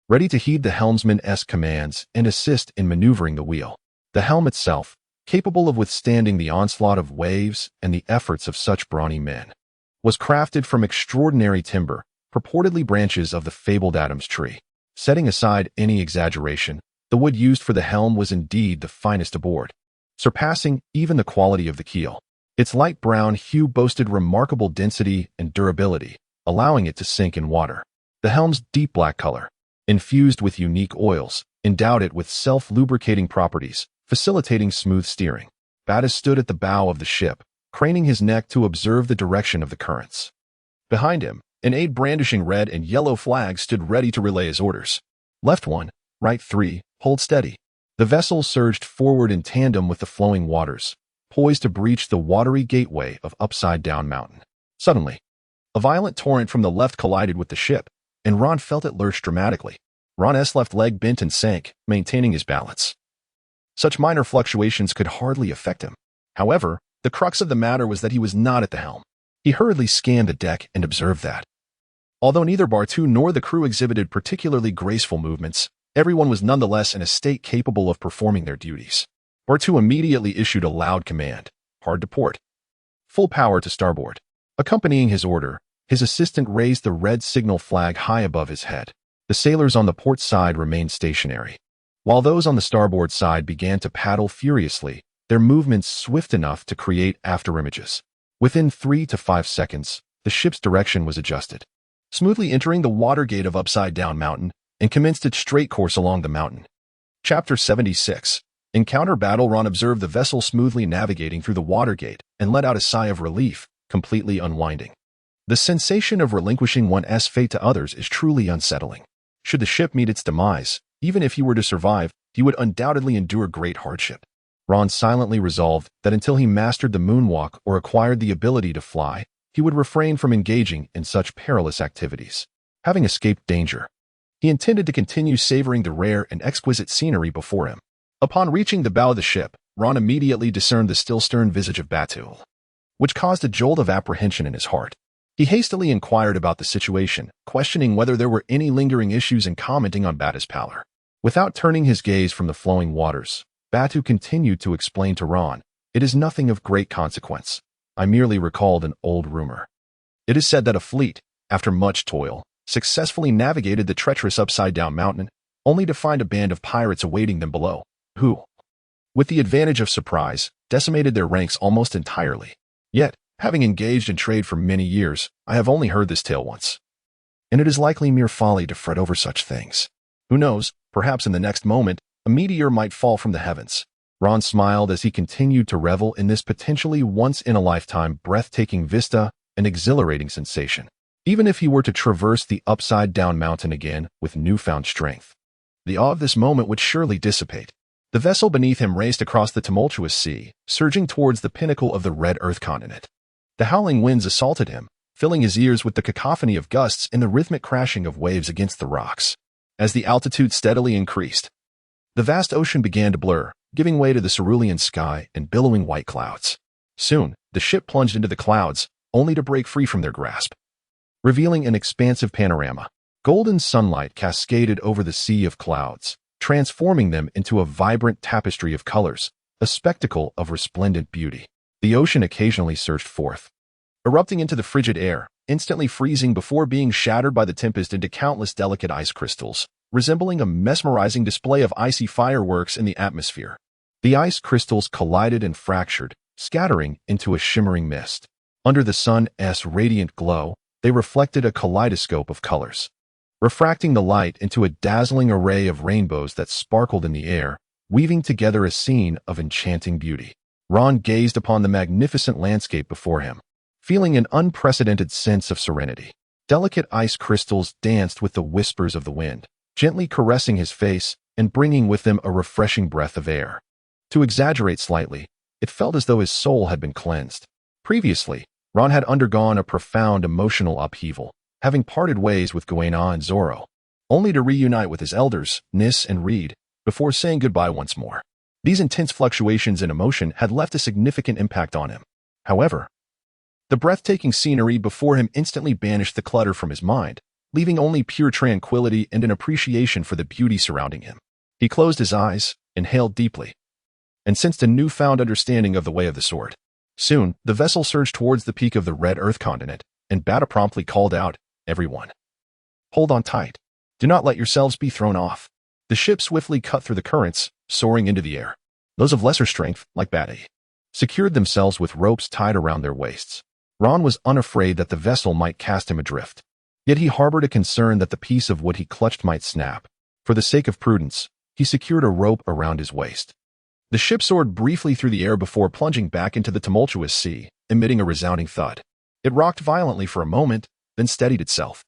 ready to heed the helmsman's commands and assist in maneuvering the wheel. The helm itself, capable of withstanding the onslaught of waves and the efforts of such brawny men, was crafted from extraordinary timber, purportedly branches of the fabled Adam's tree. Setting aside any exaggeration, the wood used for the helm was indeed the finest aboard, surpassing even the quality of the keel. Its light brown hue boasted remarkable density and durability, allowing it to sink in water. The helm's deep black color, infused with unique oils, endowed it with self-lubricating properties, facilitating smooth steering. Bada stood at the bow of the ship, craning his neck to observe the direction of the currents. Behind him, an aide brandishing red and yellow flags stood ready to relay his orders. Left 1, right 3, hold steady. The vessel surged forward in tandem with the flowing waters, poised to breach the watery gateway of Upside Down Mountain. Suddenly, a violent torrent from the left collided with the ship, and Ron felt it lurch dramatically. Ron's left leg bent and sank, maintaining his balance. Such minor fluctuations could hardly affect him. However, the crux of the matter was that he was not at the helm. He hurriedly scanned the deck and observed that, although neither Bartu nor the crew exhibited particularly graceful movements, everyone was nonetheless in a state capable of performing their duties. Bartu immediately issued a loud command: hard to port. Full power to starboard. Accompanying his order, his assistant raised the red signal flag high above his head. The sailors on the port side remained stationary, while those on the starboard side began to paddle furiously, their movements swift enough to create afterimages. Within 3 to 5 seconds, the ship's direction was adjusted, smoothly entering the water gate of Upside Down Mountain, and commenced its straight course along the mountain. Chapter 76. Encounter battle. Ron observed the vessel smoothly navigating through the water gate and let out a sigh of relief, completely unwinding. The sensation of relinquishing one's fate to others is truly unsettling. Should the ship meet its demise, even if he were to survive, he would undoubtedly endure great hardship. Ron silently resolved that until he mastered the moonwalk or acquired the ability to fly, he would refrain from engaging in such perilous activities. Having escaped danger, he intended to continue savoring the rare and exquisite scenery before him. Upon reaching the bow of the ship, Ron immediately discerned the still stern visage of Batu, which caused a jolt of apprehension in his heart. He hastily inquired about the situation, questioning whether there were any lingering issues and commenting on Batu's pallor. Without turning his gaze from the flowing waters, Batu continued to explain to Ron, "It is nothing of great consequence. I merely recalled an old rumor. It is said that a fleet, after much toil, successfully navigated the treacherous upside-down mountain, only to find a band of pirates awaiting them below, who, with the advantage of surprise, decimated their ranks almost entirely. Yet, having engaged in trade for many years, I have only heard this tale once. And it is likely mere folly to fret over such things. Who knows, perhaps in the next moment, a meteor might fall from the heavens." Ron smiled as he continued to revel in this potentially once-in-a-lifetime breathtaking vista and exhilarating sensation. Even if he were to traverse the upside-down mountain again with newfound strength, the awe of this moment would surely dissipate. The vessel beneath him raced across the tumultuous sea, surging towards the pinnacle of the red earth continent. The howling winds assaulted him, filling his ears with the cacophony of gusts and the rhythmic crashing of waves against the rocks. As the altitude steadily increased, the vast ocean began to blur, giving way to the cerulean sky and billowing white clouds. Soon, the ship plunged into the clouds, only to break free from their grasp, revealing an expansive panorama. Golden sunlight cascaded over the sea of clouds, transforming them into a vibrant tapestry of colors, a spectacle of resplendent beauty. The ocean occasionally surged forth, erupting into the frigid air, instantly freezing before being shattered by the tempest into countless delicate ice crystals, resembling a mesmerizing display of icy fireworks in the atmosphere. The ice crystals collided and fractured, scattering into a shimmering mist. Under the sun's radiant glow, they reflected a kaleidoscope of colors, refracting the light into a dazzling array of rainbows that sparkled in the air, weaving together a scene of enchanting beauty. Ron gazed upon the magnificent landscape before him, feeling an unprecedented sense of serenity. Delicate ice crystals danced with the whispers of the wind, gently caressing his face and bringing with them a refreshing breath of air. To exaggerate slightly, it felt as though his soul had been cleansed. Previously, Ron had undergone a profound emotional upheaval, having parted ways with Kuina and Zoro, only to reunite with his elders, Nis and Reed, before saying goodbye once more. These intense fluctuations in emotion had left a significant impact on him. However, the breathtaking scenery before him instantly banished the clutter from his mind, leaving only pure tranquility and an appreciation for the beauty surrounding him. He closed his eyes, inhaled deeply, and sensed a newfound understanding of the way of the sword. Soon, the vessel surged towards the peak of the red earth continent, and Bata promptly called out, "Everyone, hold on tight. Do not let yourselves be thrown off." The ship swiftly cut through the currents, soaring into the air. Those of lesser strength, like Bata, secured themselves with ropes tied around their waists. Ron was unafraid that the vessel might cast him adrift. Yet he harbored a concern that the piece of wood he clutched might snap. For the sake of prudence, he secured a rope around his waist. The ship soared briefly through the air before plunging back into the tumultuous sea, emitting a resounding thud. It rocked violently for a moment, then steadied itself.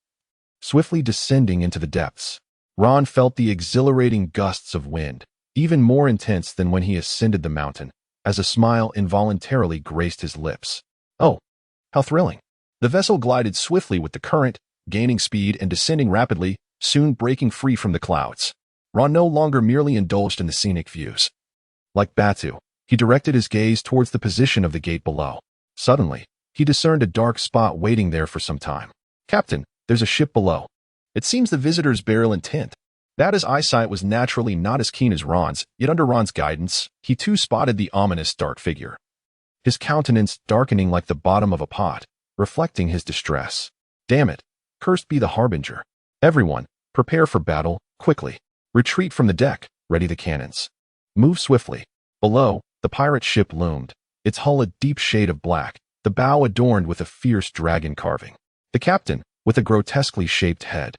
Swiftly descending into the depths, Ron felt the exhilarating gusts of wind, even more intense than when he ascended the mountain, as a smile involuntarily graced his lips. Oh, how thrilling! The vessel glided swiftly with the current, gaining speed and descending rapidly, soon breaking free from the clouds. Ron no longer merely indulged in the scenic views. Like Batu, he directed his gaze towards the position of the gate below. Suddenly, he discerned a dark spot waiting there for some time. "Captain, there's a ship below. It seems the visitors bear ill intent." Bata's eyesight was naturally not as keen as Ron's, yet under Ron's guidance, he too spotted the ominous dark figure, his countenance darkening like the bottom of a pot, reflecting his distress. "Damn it! Cursed be the harbinger. Everyone, prepare for battle, quickly. Retreat from the deck, ready the cannons. Move swiftly." Below, the pirate ship loomed, its hull a deep shade of black, the bow adorned with a fierce dragon carving. The captain, with a grotesquely shaped head,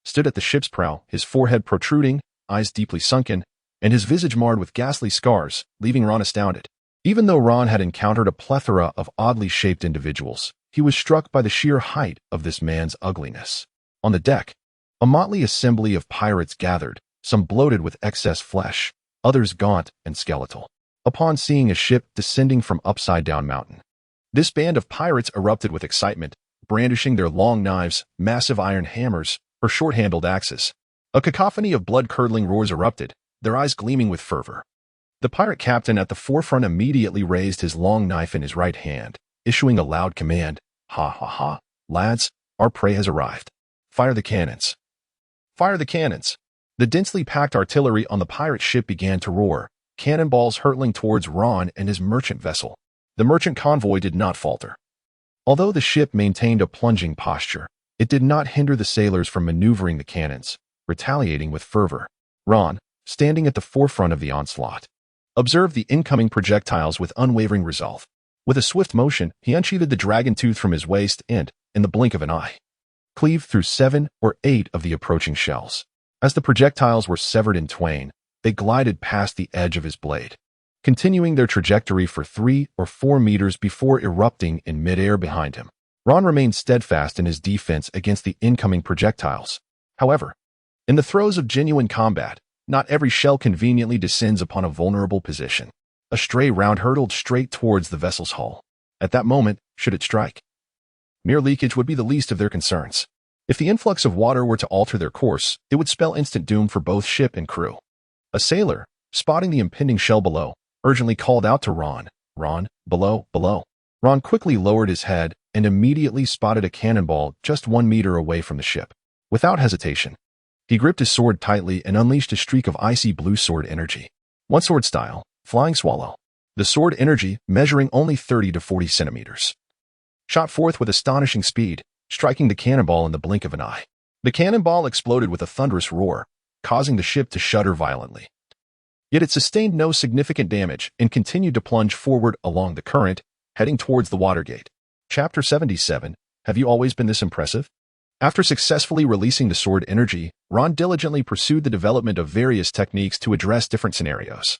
stood at the ship's prow, his forehead protruding, eyes deeply sunken, and his visage marred with ghastly scars, leaving Ron astounded. Even though Ron had encountered a plethora of oddly shaped individuals, he was struck by the sheer height of this man's ugliness. On the deck, a motley assembly of pirates gathered, some bloated with excess flesh, others gaunt and skeletal. Upon seeing a ship descending from upside-down mountain, this band of pirates erupted with excitement, brandishing their long knives, massive iron hammers, or short-handled axes. A cacophony of blood-curdling roars erupted, their eyes gleaming with fervor. The pirate captain at the forefront immediately raised his long knife in his right hand, issuing a loud command. Ha ha ha, lads, our prey has arrived. Fire the cannons. Fire the cannons. The densely packed artillery on the pirate ship began to roar, cannonballs hurtling towards Ron and his merchant vessel. The merchant convoy did not falter. Although the ship maintained a plunging posture, it did not hinder the sailors from maneuvering the cannons, retaliating with fervor. Ron, standing at the forefront of the onslaught, observed the incoming projectiles with unwavering resolve. With a swift motion, he unsheathed the dragon tooth from his waist and, in the blink of an eye, cleaved through 7 or 8 of the approaching shells. As the projectiles were severed in twain, they glided past the edge of his blade, continuing their trajectory for 3 or 4 meters before erupting in midair behind him. Ron remained steadfast in his defense against the incoming projectiles. However, in the throes of genuine combat, not every shell conveniently descends upon a vulnerable position. A stray round hurtled straight towards the vessel's hull. At that moment, should it strike, mere leakage would be the least of their concerns. If the influx of water were to alter their course, it would spell instant doom for both ship and crew. A sailor, spotting the impending shell below, urgently called out to Ron, "Ron, below, below." Ron quickly lowered his head and immediately spotted a cannonball just 1 meter away from the ship. Without hesitation, he gripped his sword tightly and unleashed a streak of icy blue sword energy. One sword style, Flying Swallow. The sword energy, measuring only 30 to 40 centimeters, shot forth with astonishing speed, striking the cannonball in the blink of an eye. The cannonball exploded with a thunderous roar, causing the ship to shudder violently. Yet it sustained no significant damage and continued to plunge forward along the current, heading towards the watergate. Chapter 77, Have You Always Been This Impressive? After successfully releasing the sword energy, Ron diligently pursued the development of various techniques to address different scenarios.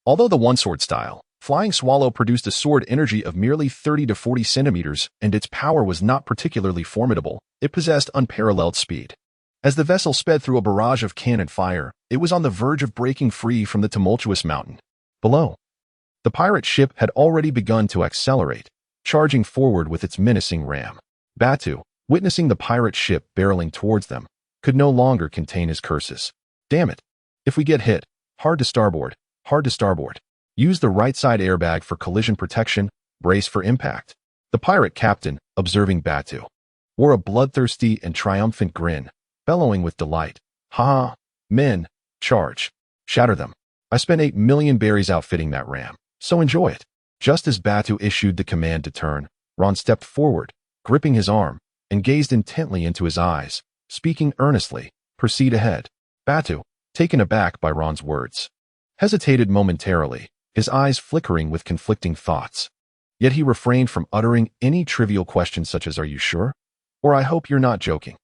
Although the one-sword style, Flying Swallow produced a sword energy of merely 30 to 40 centimeters and its power was not particularly formidable, it possessed unparalleled speed. As the vessel sped through a barrage of cannon fire, it was on the verge of breaking free from the tumultuous mountain below. The pirate ship had already begun to accelerate, charging forward with its menacing ram. Batu, witnessing the pirate ship barreling towards them, could no longer contain his curses. Damn it! If we get hit, hard to starboard, hard to starboard. Use the right side airbag for collision protection, brace for impact. The pirate captain, observing Batu, wore a bloodthirsty and triumphant grin, bellowing with delight. Ha! Men, charge. Shatter them. I spent 8 million berries outfitting that ram, so enjoy it. Just as Batu issued the command to turn, Ron stepped forward, gripping his arm, and gazed intently into his eyes, speaking earnestly. Proceed ahead. Batu, taken aback by Ron's words, hesitated momentarily, his eyes flickering with conflicting thoughts. Yet he refrained from uttering any trivial questions such as, "Are you sure?" or "I hope you're not joking."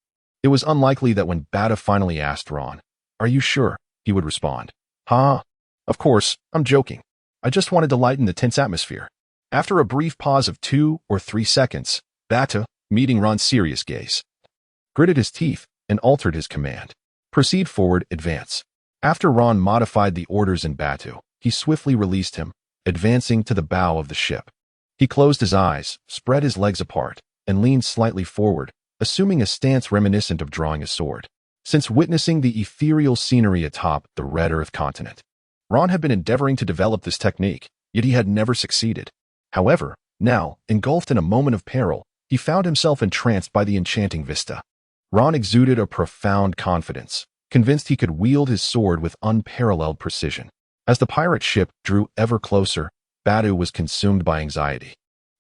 It was unlikely that when Batu finally asked Ron, "Are you sure?" he would respond, "Ha! Of course, I'm joking. I just wanted to lighten the tense atmosphere." After a brief pause of 2 or 3 seconds, Batu, meeting Ron's serious gaze, gritted his teeth and altered his command. "Proceed forward, advance." After Ron modified the orders in Batu, he swiftly released him, advancing to the bow of the ship. He closed his eyes, spread his legs apart, and leaned slightly forward, assuming a stance reminiscent of drawing a sword. Since witnessing the ethereal scenery atop the Red Earth continent, Ron had been endeavoring to develop this technique, yet he had never succeeded. However, now, engulfed in a moment of peril, he found himself entranced by the enchanting vista. Ron exuded a profound confidence, convinced he could wield his sword with unparalleled precision. As the pirate ship drew ever closer, Batu was consumed by anxiety.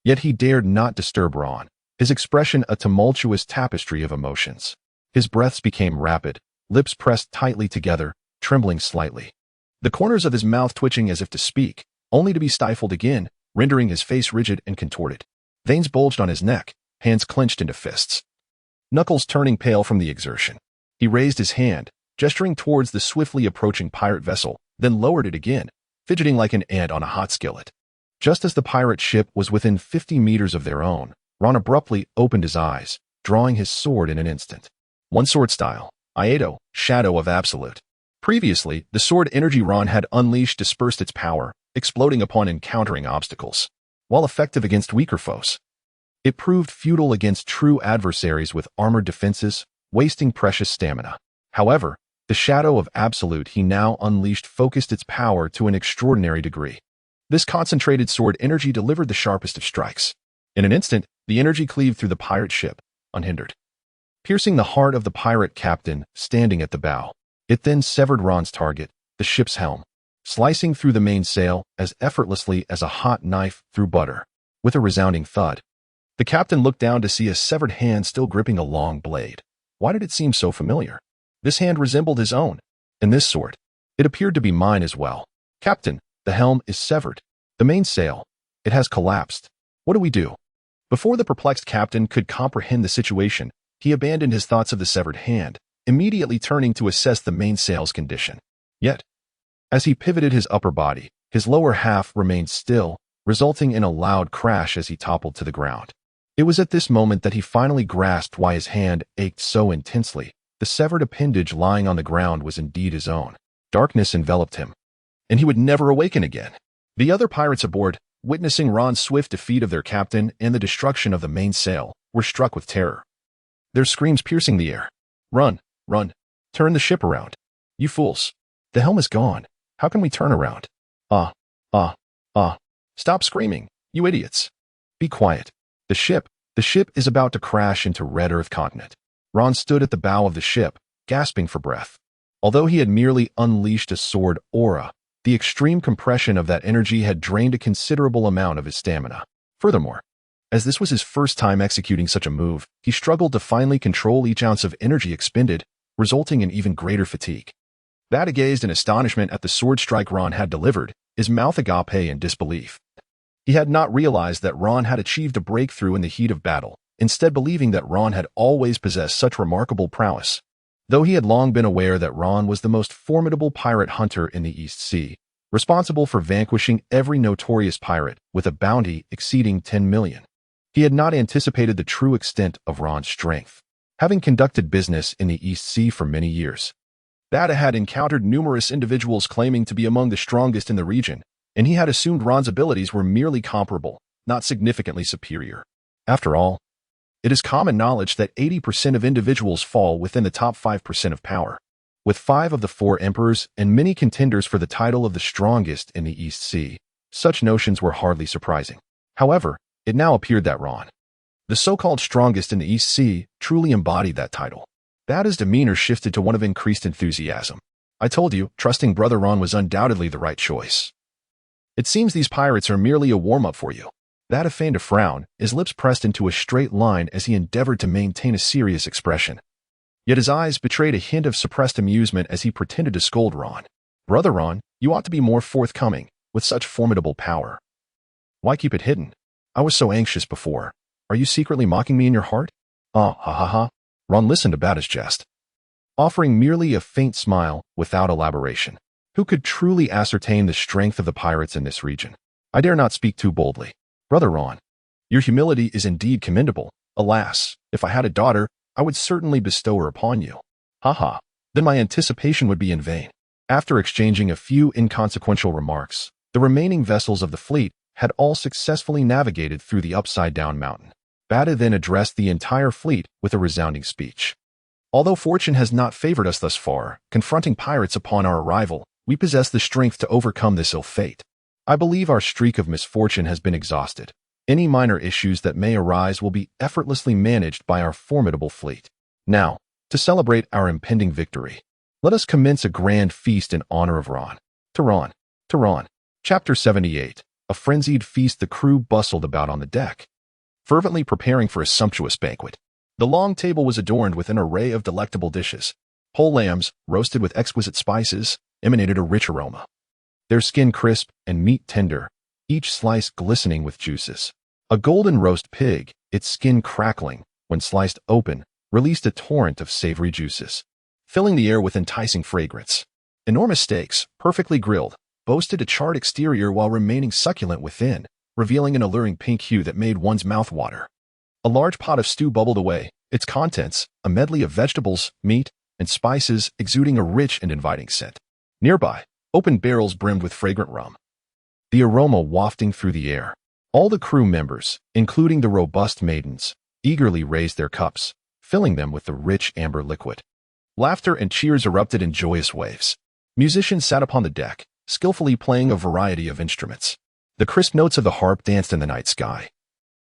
Yet he dared not disturb Ron, his expression a tumultuous tapestry of emotions. His breaths became rapid, lips pressed tightly together, trembling slightly, the corners of his mouth twitching as if to speak, only to be stifled again, rendering his face rigid and contorted. Veins bulged on his neck, hands clenched into fists, knuckles turning pale from the exertion. He raised his hand, gesturing towards the swiftly approaching pirate vessel, then lowered it again, fidgeting like an ant on a hot skillet. Just as the pirate ship was within 50 meters of their own, Ron abruptly opened his eyes, drawing his sword in an instant. One sword style, Iato, Shadow of Absolute. Previously, the sword energy Ron had unleashed dispersed its power, exploding upon encountering obstacles. While effective against weaker foes, it proved futile against true adversaries with armored defenses, wasting precious stamina. However, the Shadow of Absolute he now unleashed focused its power to an extraordinary degree. This concentrated sword energy delivered the sharpest of strikes. In an instant, the energy cleaved through the pirate ship, unhindered, piercing the heart of the pirate captain standing at the bow. It then severed Ron's target, the ship's helm, slicing through the mainsail as effortlessly as a hot knife through butter. With a resounding thud, the captain looked down to see a severed hand still gripping a long blade. Why did it seem so familiar? This hand resembled his own, and this sword. It appeared to be mine as well. Captain, the helm is severed. The mainsail, it has collapsed. What do we do? Before the perplexed captain could comprehend the situation, he abandoned his thoughts of the severed hand, immediately turning to assess the mainsail's condition. Yet, as he pivoted his upper body, his lower half remained still, resulting in a loud crash as he toppled to the ground. It was at this moment that he finally grasped why his hand ached so intensely. The severed appendage lying on the ground was indeed his own. Darkness enveloped him, and he would never awaken again. The other pirates aboard, witnessing Ron's swift defeat of their captain and the destruction of the mainsail, were struck with terror, their screams piercing the air. Run, run, turn the ship around. You fools. The helm is gone. How can we turn around? Stop screaming, you idiots. Be quiet. The ship is about to crash into Red Earth continent. Ron stood at the bow of the ship, gasping for breath. Although he had merely unleashed a sword aura, the extreme compression of that energy had drained a considerable amount of his stamina. Furthermore, as this was his first time executing such a move, he struggled to finally control each ounce of energy expended, resulting in even greater fatigue. Bada gazed in astonishment at the sword strike Ron had delivered, his mouth agape in disbelief. He had not realized that Ron had achieved a breakthrough in the heat of battle, instead believing that Ron had always possessed such remarkable prowess. Though he had long been aware that Ron was the most formidable pirate hunter in the East Sea, responsible for vanquishing every notorious pirate with a bounty exceeding 10 million. He had not anticipated the true extent of Ron's strength. Having conducted business in the East Sea for many years, Bada had encountered numerous individuals claiming to be among the strongest in the region, and he had assumed Ron's abilities were merely comparable, not significantly superior. After all, it is common knowledge that 80% of individuals fall within the top 5% of power. With 5 of the 4 emperors and many contenders for the title of the strongest in the East Sea, such notions were hardly surprising. However, it now appeared that Ron, the so-called strongest in the East Sea, truly embodied that title. Bada's demeanor shifted to one of increased enthusiasm. I told you, trusting Brother Ron was undoubtedly the right choice. It seems these pirates are merely a warm-up for you. Bada feigned a frown, his lips pressed into a straight line as he endeavored to maintain a serious expression. Yet his eyes betrayed a hint of suppressed amusement as he pretended to scold Ron. Brother Ron, you ought to be more forthcoming, with such formidable power. Why keep it hidden? I was so anxious before. Are you secretly mocking me in your heart? Ha. Ron listened to Bada's jest, offering merely a faint smile without elaboration. Who could truly ascertain the strength of the pirates in this region? I dare not speak too boldly. Brother Ron, your humility is indeed commendable. Alas, if I had a daughter, I would certainly bestow her upon you. Then my anticipation would be in vain. After exchanging a few inconsequential remarks, the remaining vessels of the fleet had all successfully navigated through the upside-down mountain. Bada then addressed the entire fleet with a resounding speech. Although fortune has not favored us thus far, confronting pirates upon our arrival, we possess the strength to overcome this ill fate. I believe our streak of misfortune has been exhausted. Any minor issues that may arise will be effortlessly managed by our formidable fleet. Now, to celebrate our impending victory, let us commence a grand feast in honor of Ron. To Ron. Chapter 78. A frenzied feast. The crew bustled about on the deck, fervently preparing for a sumptuous banquet. The long table was adorned with an array of delectable dishes. Whole lambs, roasted with exquisite spices, emanated a rich aroma. Their skin crisp and meat tender, each slice glistening with juices. A golden roast pig, its skin crackling, when sliced open, released a torrent of savory juices, filling the air with enticing fragrance. Enormous steaks, perfectly grilled, boasted a charred exterior while remaining succulent within, revealing an alluring pink hue that made one's mouth water. A large pot of stew bubbled away, its contents, a medley of vegetables, meat, and spices, exuding a rich and inviting scent. Nearby, open barrels brimmed with fragrant rum, the aroma wafting through the air. All the crew members, including the robust maidens, eagerly raised their cups, filling them with the rich amber liquid. Laughter and cheers erupted in joyous waves. Musicians sat upon the deck, skillfully playing a variety of instruments. The crisp notes of the harp danced in the night sky,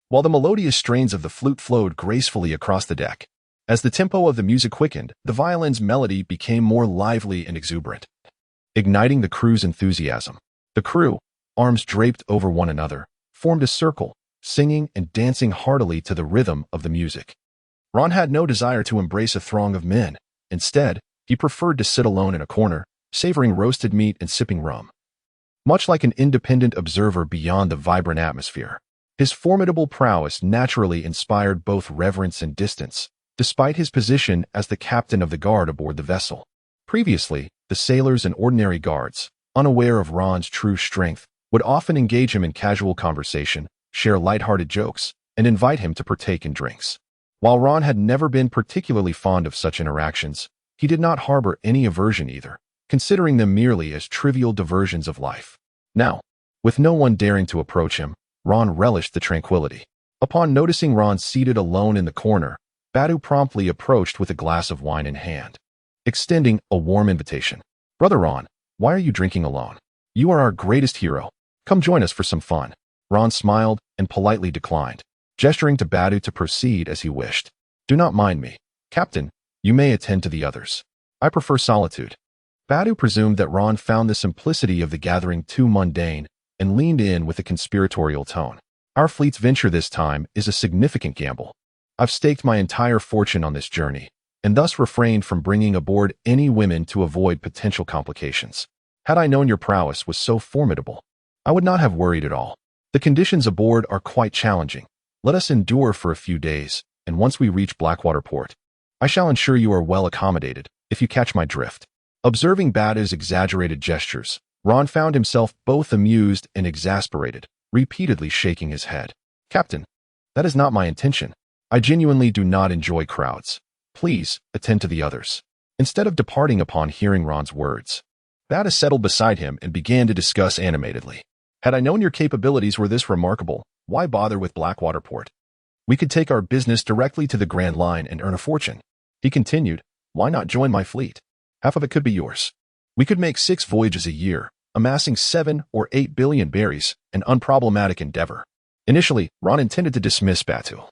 while the melodious strains of the flute flowed gracefully across the deck. As the tempo of the music quickened, the violin's melody became more lively and exuberant, igniting the crew's enthusiasm. The crew, arms draped over one another, formed a circle, singing and dancing heartily to the rhythm of the music. Ron had no desire to embrace a throng of men. Instead, he preferred to sit alone in a corner, savoring roasted meat and sipping rum. Much like an independent observer beyond the vibrant atmosphere, his formidable prowess naturally inspired both reverence and distance, despite his position as the captain of the guard aboard the vessel. Previously, the sailors and ordinary guards, unaware of Ron's true strength, would often engage him in casual conversation, share lighthearted jokes, and invite him to partake in drinks. While Ron had never been particularly fond of such interactions, he did not harbor any aversion either, considering them merely as trivial diversions of life. Now, with no one daring to approach him, Ron relished the tranquility. Upon noticing Ron seated alone in the corner, Badu promptly approached with a glass of wine in hand, extending a warm invitation. "Brother Ron, why are you drinking alone? You are our greatest hero. Come join us for some fun." Ron smiled and politely declined, gesturing to Badu to proceed as he wished. "Do not mind me, Captain. You may attend to the others. I prefer solitude." Badu presumed that Ron found the simplicity of the gathering too mundane and leaned in with a conspiratorial tone. "Our fleet's venture this time is a significant gamble. I've staked my entire fortune on this journey, and thus refrained from bringing aboard any women to avoid potential complications. Had I known your prowess was so formidable, I would not have worried at all. The conditions aboard are quite challenging. Let us endure for a few days, and once we reach Blackwater Port, I shall ensure you are well accommodated, if you catch my drift." Observing Badu's exaggerated gestures, Ron found himself both amused and exasperated, repeatedly shaking his head. "Captain, that is not my intention. I genuinely do not enjoy crowds. Please, attend to the others." Instead of departing upon hearing Ron's words, Badu settled beside him and began to discuss animatedly. "Had I known your capabilities were this remarkable, why bother with Blackwater Port? We could take our business directly to the Grand Line and earn a fortune." He continued, "Why not join my fleet? Half of it could be yours. We could make 6 voyages a year, amassing 7 or 8 billion berries, an unproblematic endeavor." Initially, Ron intended to dismiss Badu,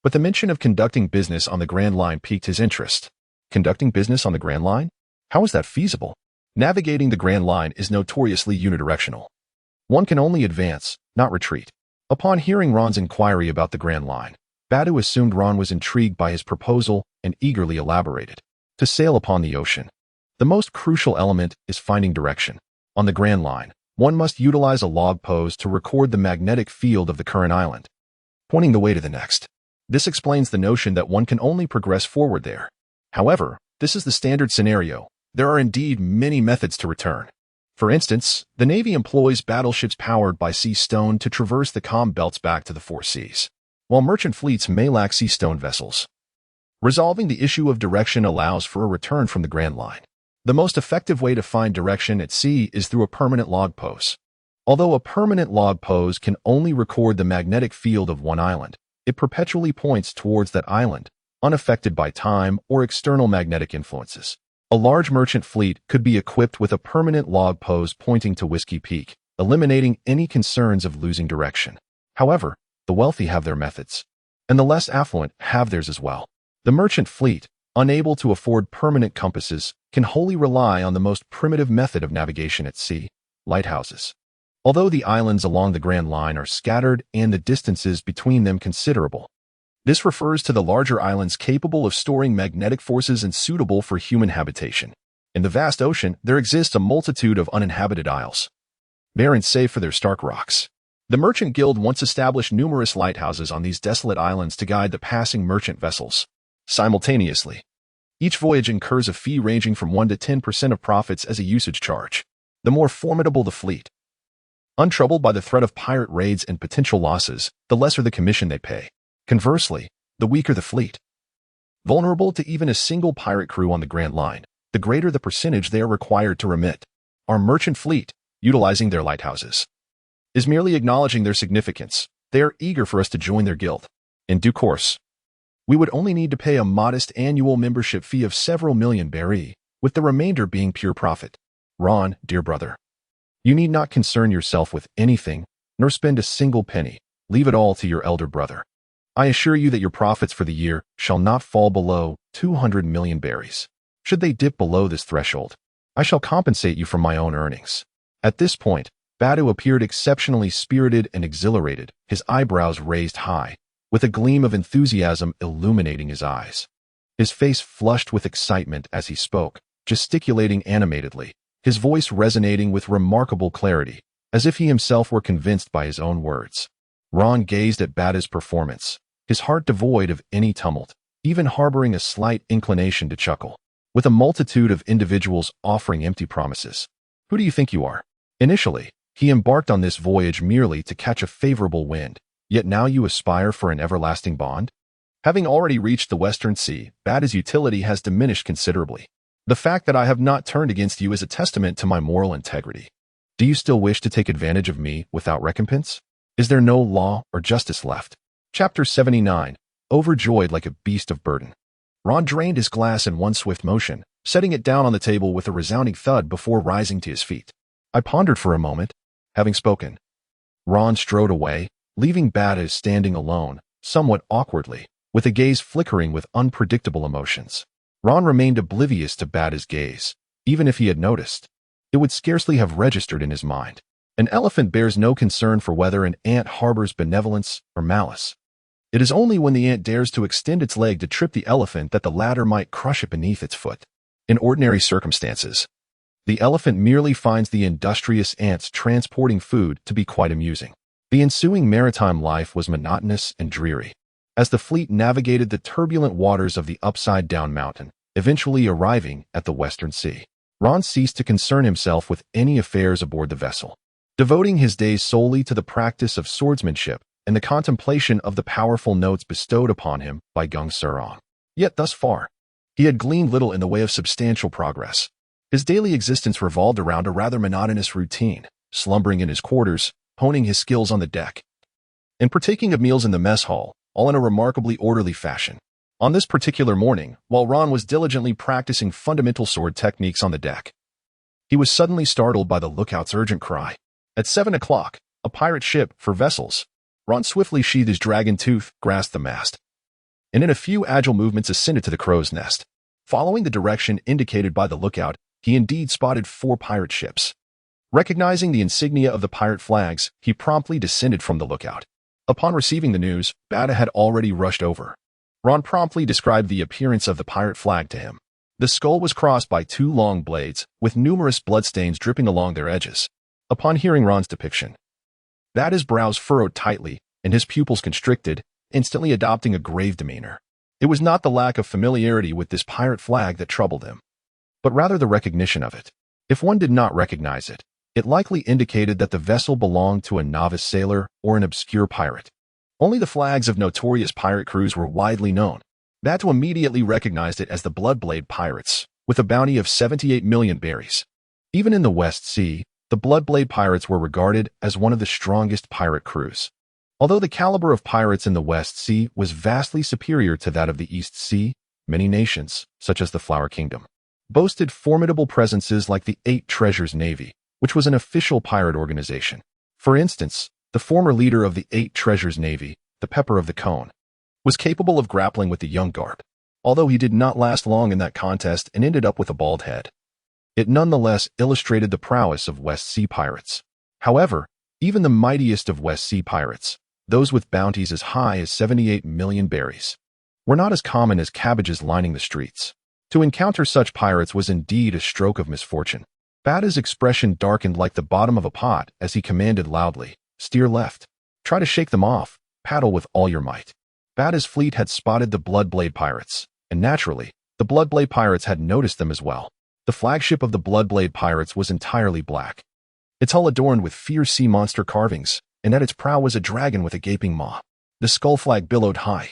but the mention of conducting business on the Grand Line piqued his interest. Conducting business on the Grand Line? How is that feasible? Navigating the Grand Line is notoriously unidirectional. One can only advance, not retreat. Upon hearing Ron's inquiry about the Grand Line, Badu assumed Ron was intrigued by his proposal and eagerly elaborated. To sail upon the ocean, the most crucial element is finding direction. On the Grand Line, one must utilize a log pose to record the magnetic field of the current island, pointing the way to the next. This explains the notion that one can only progress forward there. However, this is the standard scenario. There are indeed many methods to return. For instance, the Navy employs battleships powered by sea stone to traverse the calm belts back to the 4 seas, while merchant fleets may lack sea stone vessels. Resolving the issue of direction allows for a return from the Grand Line. The most effective way to find direction at sea is through a permanent log pose. Although a permanent log pose can only record the magnetic field of one island, it perpetually points towards that island, unaffected by time or external magnetic influences. A large merchant fleet could be equipped with a permanent log pose pointing to Whiskey Peak, eliminating any concerns of losing direction. However, the wealthy have their methods, and the less affluent have theirs as well. The merchant fleet, unable to afford permanent compasses, can wholly rely on the most primitive method of navigation at sea, lighthouses. Although the islands along the Grand Line are scattered and the distances between them considerable, this refers to the larger islands capable of storing magnetic forces and suitable for human habitation. In the vast ocean, there exists a multitude of uninhabited isles, barren save for their stark rocks. The Merchant Guild once established numerous lighthouses on these desolate islands to guide the passing merchant vessels. Simultaneously, Each voyage incurs a fee ranging from 1 to 10% of profits as a usage charge. The more formidable the fleet, untroubled by the threat of pirate raids and potential losses, the lesser the commission they pay. Conversely, the weaker the fleet, vulnerable to even a single pirate crew on the Grand Line, the greater the percentage they are required to remit. Our merchant fleet, utilizing their lighthouses, is merely acknowledging their significance. They are eager for us to join their guild. In due course, we would only need to pay a modest annual membership fee of several million berry, with the remainder being pure profit. Ron, dear brother, you need not concern yourself with anything, nor spend a single penny. Leave it all to your elder brother. I assure you that your profits for the year shall not fall below 200 million berries. Should they dip below this threshold, I shall compensate you from my own earnings. At this point, Badu appeared exceptionally spirited and exhilarated, his eyebrows raised high, with a gleam of enthusiasm illuminating his eyes. His face flushed with excitement as he spoke, gesticulating animatedly, his voice resonating with remarkable clarity, as if he himself were convinced by his own words. Ron gazed at Bada's performance, his heart devoid of any tumult, even harboring a slight inclination to chuckle. With a multitude of individuals offering empty promises. Who do you think you are? Initially, he embarked on this voyage merely to catch a favorable wind, yet now you aspire for an everlasting bond? Having already reached the Western Sea, Bada's utility has diminished considerably. The fact that I have not turned against you is a testament to my moral integrity. Do you still wish to take advantage of me without recompense? Is there no law or justice left? Chapter 79. Overjoyed like a beast of burden. Ron drained his glass in one swift motion, setting it down on the table with a resounding thud before rising to his feet. I pondered for a moment. Having spoken, Ron strode away, leaving Bada standing alone, somewhat awkwardly, with a gaze flickering with unpredictable emotions. Ron remained oblivious to Bada's gaze. Even if he had noticed, it would scarcely have registered in his mind. An elephant bears no concern for whether an ant harbors benevolence or malice. It is only when the ant dares to extend its leg to trip the elephant that the latter might crush it beneath its foot. In ordinary circumstances, the elephant merely finds the industrious ants transporting food to be quite amusing. The ensuing maritime life was monotonous and dreary. As the fleet navigated the turbulent waters of the upside-down mountain, eventually arriving at the Western Sea, Ron ceased to concern himself with any affairs aboard the vessel, devoting his days solely to the practice of swordsmanship and the contemplation of the powerful notes bestowed upon him by Geng Silang. Yet thus far, he had gleaned little in the way of substantial progress. His daily existence revolved around a rather monotonous routine, slumbering in his quarters, honing his skills on the deck, and partaking of meals in the mess hall, all in a remarkably orderly fashion. On this particular morning, while Ron was diligently practicing fundamental sword techniques on the deck, he was suddenly startled by the lookout's urgent cry. At 7 o'clock, a pirate ship for vessels. Ron swiftly sheathed his dragon tooth, grasped the mast, and in a few agile movements ascended to the crow's nest. Following the direction indicated by the lookout, he indeed spotted 4 pirate ships. Recognizing the insignia of the pirate flags, he promptly descended from the lookout. Upon receiving the news, Bada had already rushed over. Ron promptly described the appearance of the pirate flag to him. The skull was crossed by 2 long blades, with numerous bloodstains dripping along their edges. Upon hearing Ron's depiction, Bada's brows furrowed tightly, and his pupils constricted, instantly adopting a grave demeanor. It was not the lack of familiarity with this pirate flag that troubled him, but rather the recognition of it. If one did not recognize it, it likely indicated that the vessel belonged to a novice sailor or an obscure pirate. Only the flags of notorious pirate crews were widely known. Bada immediately recognized it as the Bloodblade Pirates, with a bounty of 78 million berries. Even in the West Sea, the Bloodblade Pirates were regarded as one of the strongest pirate crews. Although the caliber of pirates in the West Sea was vastly superior to that of the East Sea, many nations, such as the Flower Kingdom, boasted formidable presences like the 8 Treasures Navy, which was an official pirate organization. For instance, the former leader of the 8 Treasures Navy, the Pepper of the Cone, was capable of grappling with the young Garp, although he did not last long in that contest and ended up with a bald head. It nonetheless illustrated the prowess of West Sea pirates. However, even the mightiest of West Sea pirates, those with bounties as high as 78 million berries, were not as common as cabbages lining the streets. To encounter such pirates was indeed a stroke of misfortune. Bada's expression darkened like the bottom of a pot as he commanded loudly, "Steer left. Try to shake them off. Paddle with all your might." Bada's fleet had spotted the Bloodblade Pirates, and naturally, The Bloodblade Pirates had noticed them as well. The flagship of the Bloodblade Pirates was entirely black. Its hull adorned with fierce sea monster carvings, and at its prow was a dragon with a gaping maw. The skull flag billowed high,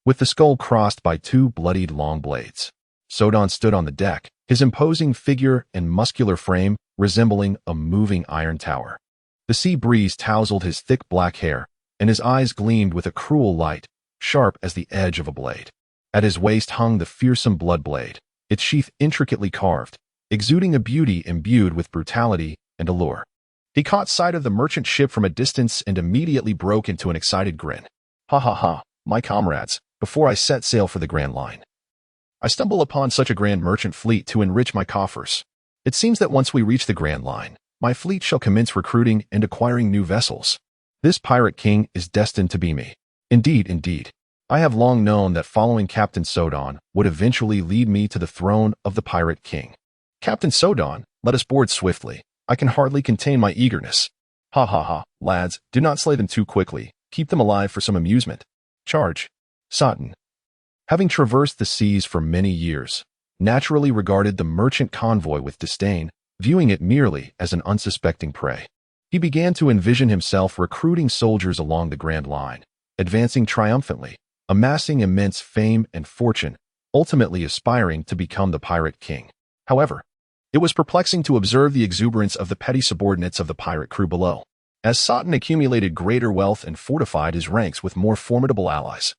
with the skull crossed by two bloodied long blades. Sodon stood on the deck, his imposing figure and muscular frame resembling a moving iron tower. The sea breeze tousled his thick black hair, and his eyes gleamed with a cruel light, sharp as the edge of a blade. At his waist hung the fearsome blood blade, its sheath intricately carved, exuding a beauty imbued with brutality and allure. He caught sight of the merchant ship from a distance and immediately broke into an excited grin. Ha ha ha, my comrades, before I set sail for the Grand Line, I stumble upon such a grand merchant fleet to enrich my coffers. It seems that once we reach the Grand Line, my fleet shall commence recruiting and acquiring new vessels. This pirate king is destined to be me. Indeed, indeed. I have long known that following Captain Sodon would eventually lead me to the throne of the pirate king. Captain Sodon, let us board swiftly. I can hardly contain my eagerness. Ha ha ha, lads, do not slay them too quickly. Keep them alive for some amusement. Charge. Soton, having traversed the seas for many years, naturally regarded the merchant convoy with disdain, viewing it merely as an unsuspecting prey. He began to envision himself recruiting soldiers along the Grand Line, advancing triumphantly, amassing immense fame and fortune, ultimately aspiring to become the pirate king. However, it was perplexing to observe the exuberance of the petty subordinates of the pirate crew below, as Soton accumulated greater wealth and fortified his ranks with more formidable allies.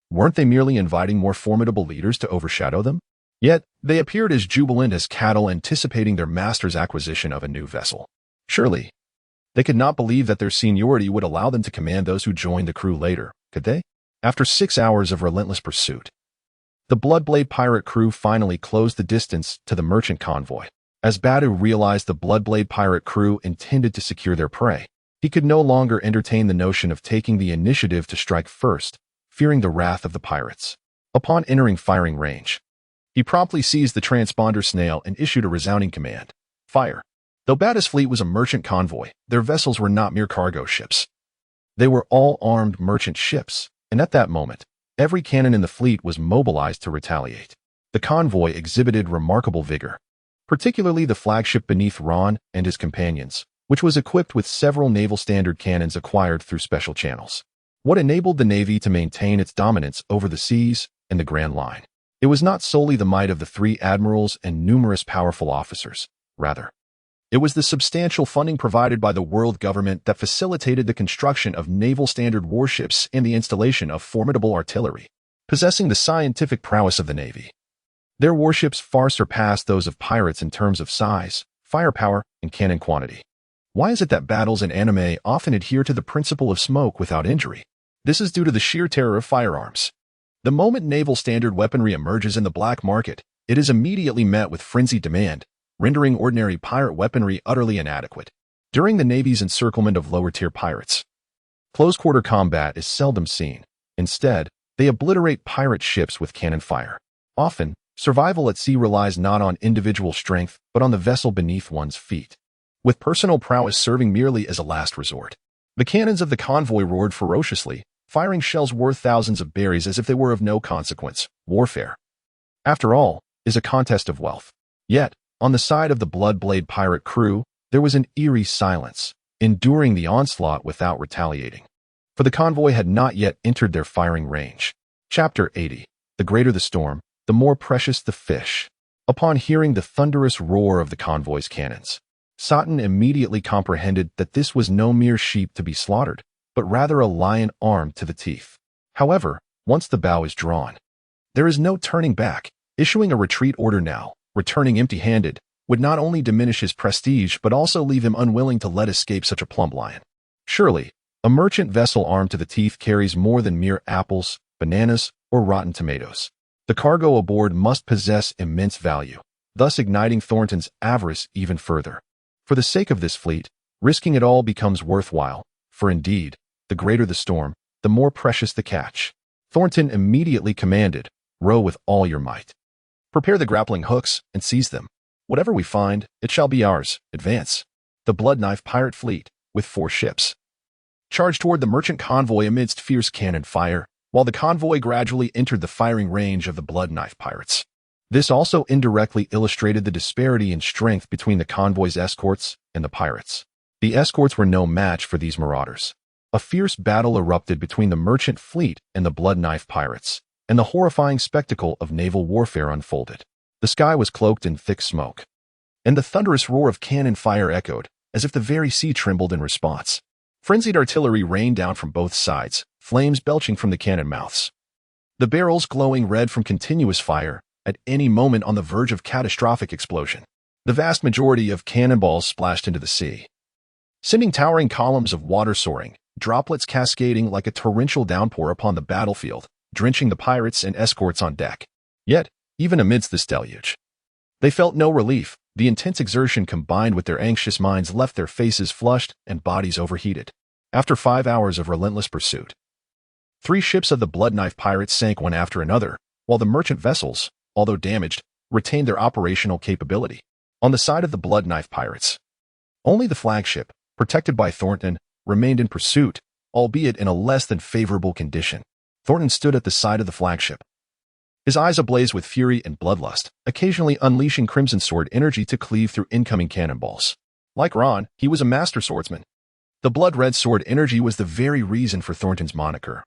Weren't they merely inviting more formidable leaders to overshadow them? Yet, they appeared as jubilant as cattle anticipating their master's acquisition of a new vessel. Surely, they could not believe that their seniority would allow them to command those who joined the crew later, could they? After 6 hours of relentless pursuit, the Bloodblade pirate crew finally closed the distance to the merchant convoy. As Badu realized the Bloodblade pirate crew intended to secure their prey, he could no longer entertain the notion of taking the initiative to strike first, fearing the wrath of the pirates. Upon entering firing range, he promptly seized the transponder snail and issued a resounding command. Fire. Though Badu's fleet was a merchant convoy, their vessels were not mere cargo ships. They were all armed merchant ships, and at that moment, every cannon in the fleet was mobilized to retaliate. The convoy exhibited remarkable vigor, particularly the flagship beneath Ron and his companions, which was equipped with several naval standard cannons acquired through special channels. What enabled the Navy to maintain its dominance over the seas and the Grand Line? It was not solely the might of the 3 admirals and numerous powerful officers. Rather, it was the substantial funding provided by the world government that facilitated the construction of naval standard warships and the installation of formidable artillery, possessing the scientific prowess of the Navy. Their warships far surpassed those of pirates in terms of size, firepower, and cannon quantity. Why is it that battles in anime often adhere to the principle of smoke without injury? This is due to the sheer terror of firearms. The moment naval standard weaponry emerges in the black market, it is immediately met with frenzied demand, rendering ordinary pirate weaponry utterly inadequate. During the Navy's encirclement of lower-tier pirates, close-quarter combat is seldom seen. Instead, they obliterate pirate ships with cannon fire. Often, survival at sea relies not on individual strength, but on the vessel beneath one's feet, with personal prowess serving merely as a last resort. The cannons of the convoy roared ferociously, firing shells worth thousands of berries as if they were of no consequence. Warfare, after all, is a contest of wealth. Yet, on the side of the Bloodblade pirate crew, there was an eerie silence, enduring the onslaught without retaliating. For the convoy had not yet entered their firing range. Chapter 80. The greater the storm, the more precious the fish. Upon hearing the thunderous roar of the convoy's cannons, Soton immediately comprehended that this was no mere sheep to be slaughtered, but rather a lion armed to the teeth. However, once the bow is drawn, there is no turning back. Issuing a retreat order now, returning empty-handed, would not only diminish his prestige but also leave him unwilling to let escape such a plump lion. Surely, a merchant vessel armed to the teeth carries more than mere apples, bananas, or rotten tomatoes. The cargo aboard must possess immense value, thus igniting Thornton's avarice even further. For the sake of this fleet, risking it all becomes worthwhile, for indeed, the greater the storm, the more precious the catch. Thornton immediately commanded, "Row with all your might. Prepare the grappling hooks and seize them. Whatever we find, it shall be ours. Advance." The Bloodknife pirate fleet, with 4 ships, charged toward the merchant convoy amidst fierce cannon fire, while the convoy gradually entered the firing range of the Bloodknife pirates. This also indirectly illustrated the disparity in strength between the convoy's escorts and the pirates. The escorts were no match for these marauders. A fierce battle erupted between the merchant fleet and the blood knife pirates, and the horrifying spectacle of naval warfare unfolded. The sky was cloaked in thick smoke, and the thunderous roar of cannon fire echoed, as if the very sea trembled in response. Frenzied artillery rained down from both sides, flames belching from the cannon mouths. The barrels glowing red from continuous fire, at any moment on the verge of catastrophic explosion. The vast majority of cannonballs splashed into the sea, sending towering columns of water soaring, droplets cascading like a torrential downpour upon the battlefield, drenching the pirates and escorts on deck. Yet, even amidst this deluge, they felt no relief. The intense exertion combined with their anxious minds left their faces flushed and bodies overheated. After 5 hours of relentless pursuit, 3 ships of the blood knife pirates sank one after another, while the merchant vessels, although damaged, retained their operational capability. On the side of the blood knife pirates, only the flagship, protected by Thornton, remained in pursuit, albeit in a less than favorable condition. Thornton stood at the side of the flagship, his eyes ablaze with fury and bloodlust, occasionally unleashing crimson sword energy to cleave through incoming cannonballs. Like Ron, he was a master swordsman. The blood-red sword energy was the very reason for Thornton's moniker.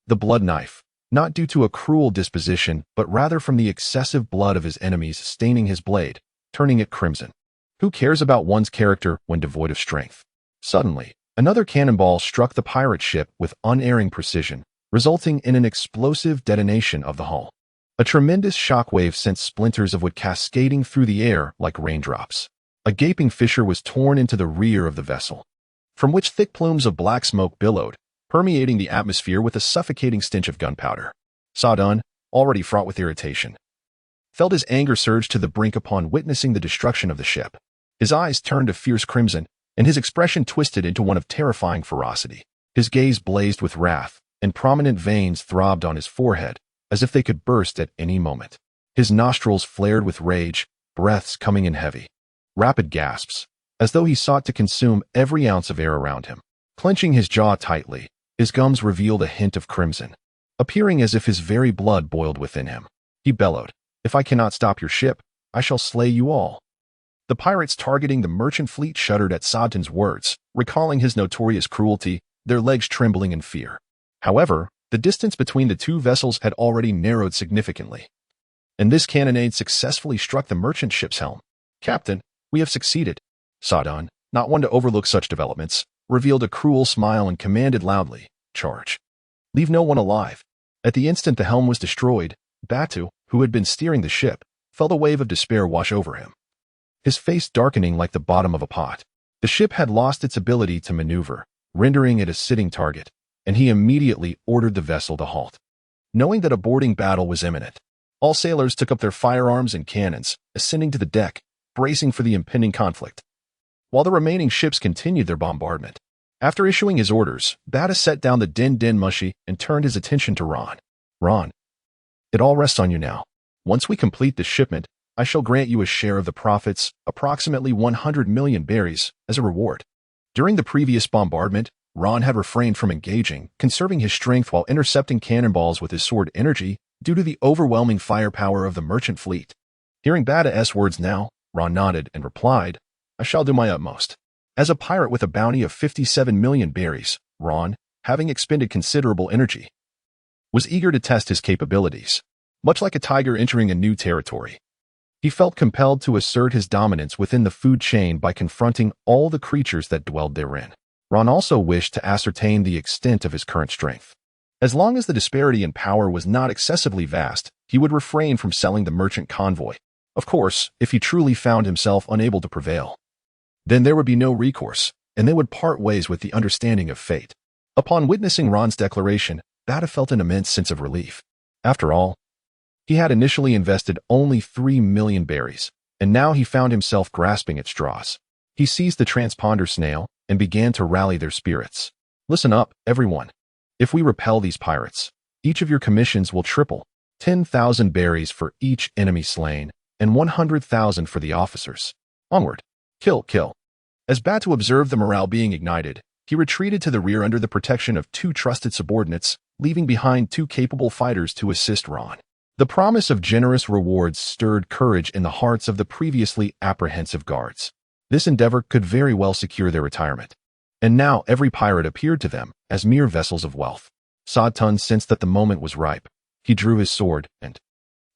The blood knife, not due to a cruel disposition, but rather from the excessive blood of his enemies staining his blade, turning it crimson. Who cares about one's character when devoid of strength? Suddenly, another cannonball struck the pirate ship with unerring precision, resulting in an explosive detonation of the hull. A tremendous shockwave sent splinters of wood cascading through the air like raindrops. A gaping fissure was torn into the rear of the vessel, from which thick plumes of black smoke billowed, permeating the atmosphere with a suffocating stench of gunpowder. Sa'dun, already fraught with irritation, felt his anger surge to the brink upon witnessing the destruction of the ship. His eyes turned a fierce crimson, and his expression twisted into one of terrifying ferocity. His gaze blazed with wrath, and prominent veins throbbed on his forehead, as if they could burst at any moment. His nostrils flared with rage, breaths coming in heavy, rapid gasps, as though he sought to consume every ounce of air around him. Clenching his jaw tightly, his gums revealed a hint of crimson, appearing as if his very blood boiled within him. He bellowed, "If I cannot stop your ship, I shall slay you all." The pirates targeting the merchant fleet shuddered at Sa'dun's words, recalling his notorious cruelty, their legs trembling in fear. However, the distance between the two vessels had already narrowed significantly, and this cannonade successfully struck the merchant ship's helm. "Captain, we have succeeded." Sa'dun, not one to overlook such developments, revealed a cruel smile and commanded loudly, "Charge. Leave no one alive." At the instant the helm was destroyed, Batu, who had been steering the ship, felt a wave of despair wash over him, his face darkening like the bottom of a pot. The ship had lost its ability to maneuver, rendering it a sitting target, and he immediately ordered the vessel to halt. Knowing that a boarding battle was imminent, all sailors took up their firearms and cannons, ascending to the deck, bracing for the impending conflict, while the remaining ships continued their bombardment. After issuing his orders, Bata set down the din mushi and turned his attention to Ron. "Ron, it all rests on you now. Once we complete this shipment, I shall grant you a share of the profits, approximately 100 million berries, as a reward." During the previous bombardment, Ron had refrained from engaging, conserving his strength while intercepting cannonballs with his sword energy due to the overwhelming firepower of the merchant fleet. Hearing Bata's words now, Ron nodded and replied, "I shall do my utmost." As a pirate with a bounty of 57 million berries, Ron, having expended considerable energy, was eager to test his capabilities. Much like a tiger entering a new territory, he felt compelled to assert his dominance within the food chain by confronting all the creatures that dwelled therein. Ron also wished to ascertain the extent of his current strength. As long as the disparity in power was not excessively vast, he would refrain from selling the merchant convoy. Of course, if he truly found himself unable to prevail, then there would be no recourse, and they would part ways with the understanding of fate. Upon witnessing Ron's declaration, Bata felt an immense sense of relief. After all, he had initially invested only 3 million berries, and now he found himself grasping at straws. He seized the transponder snail and began to rally their spirits. "Listen up, everyone. If we repel these pirates, each of your commissions will triple, 10,000 berries for each enemy slain, and 100,000 for the officers. Onward. Kill, kill." As Batu observed the morale being ignited, he retreated to the rear under the protection of 2 trusted subordinates, leaving behind 2 capable fighters to assist Ron. The promise of generous rewards stirred courage in the hearts of the previously apprehensive guards. This endeavor could very well secure their retirement. And now every pirate appeared to them as mere vessels of wealth. Sodtun sensed that the moment was ripe. He drew his sword and,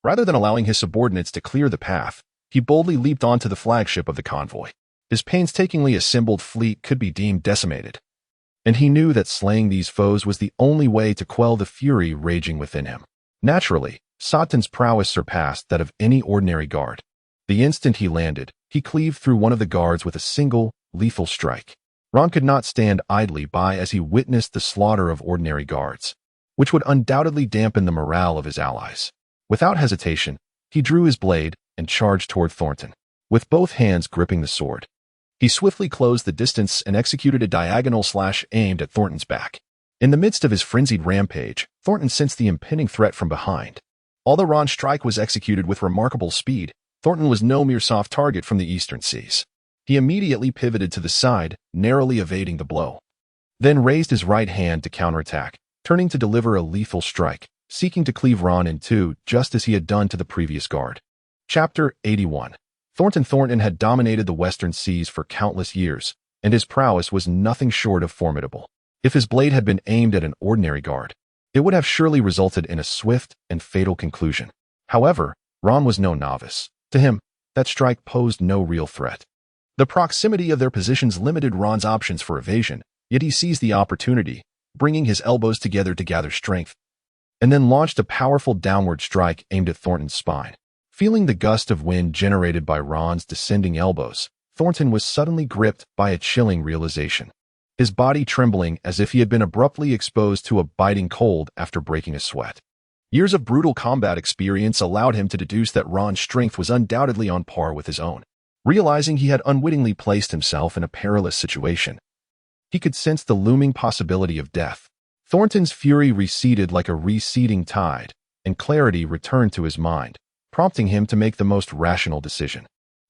rather than allowing his subordinates to clear the path, he boldly leaped onto the flagship of the convoy. His painstakingly assembled fleet could be deemed decimated, and he knew that slaying these foes was the only way to quell the fury raging within him. Naturally, Sodtun's prowess surpassed that of any ordinary guard. The instant he landed, he cleaved through one of the guards with a single, lethal strike. Ron could not stand idly by as he witnessed the slaughter of ordinary guards, which would undoubtedly dampen the morale of his allies. Without hesitation, he drew his blade and charged toward Thornton, with both hands gripping the sword. He swiftly closed the distance and executed a diagonal slash aimed at Thornton's back. In the midst of his frenzied rampage, Thornton sensed the impending threat from behind. Although Ron's strike was executed with remarkable speed, Thornton was no mere soft target from the eastern seas. He immediately pivoted to the side, narrowly evading the blow, then raised his right hand to counterattack, turning to deliver a lethal strike, seeking to cleave Ron in two just as he had done to the previous guard. Chapter 81. Thornton had dominated the western seas for countless years, and his prowess was nothing short of formidable. If his blade had been aimed at an ordinary guard, it would have surely resulted in a swift and fatal conclusion. However, Ron was no novice. To him, that strike posed no real threat. The proximity of their positions limited Ron's options for evasion, yet he seized the opportunity, bringing his elbows together to gather strength, and then launched a powerful downward strike aimed at Thornton's spine. Feeling the gust of wind generated by Ron's descending elbows, Thornton was suddenly gripped by a chilling realization, his body trembling as if he had been abruptly exposed to a biting cold after breaking a sweat. Years of brutal combat experience allowed him to deduce that Ron's strength was undoubtedly on par with his own. Realizing he had unwittingly placed himself in a perilous situation, he could sense the looming possibility of death. Thornton's fury receded like a receding tide, and clarity returned to his mind, prompting him to make the most rational decision.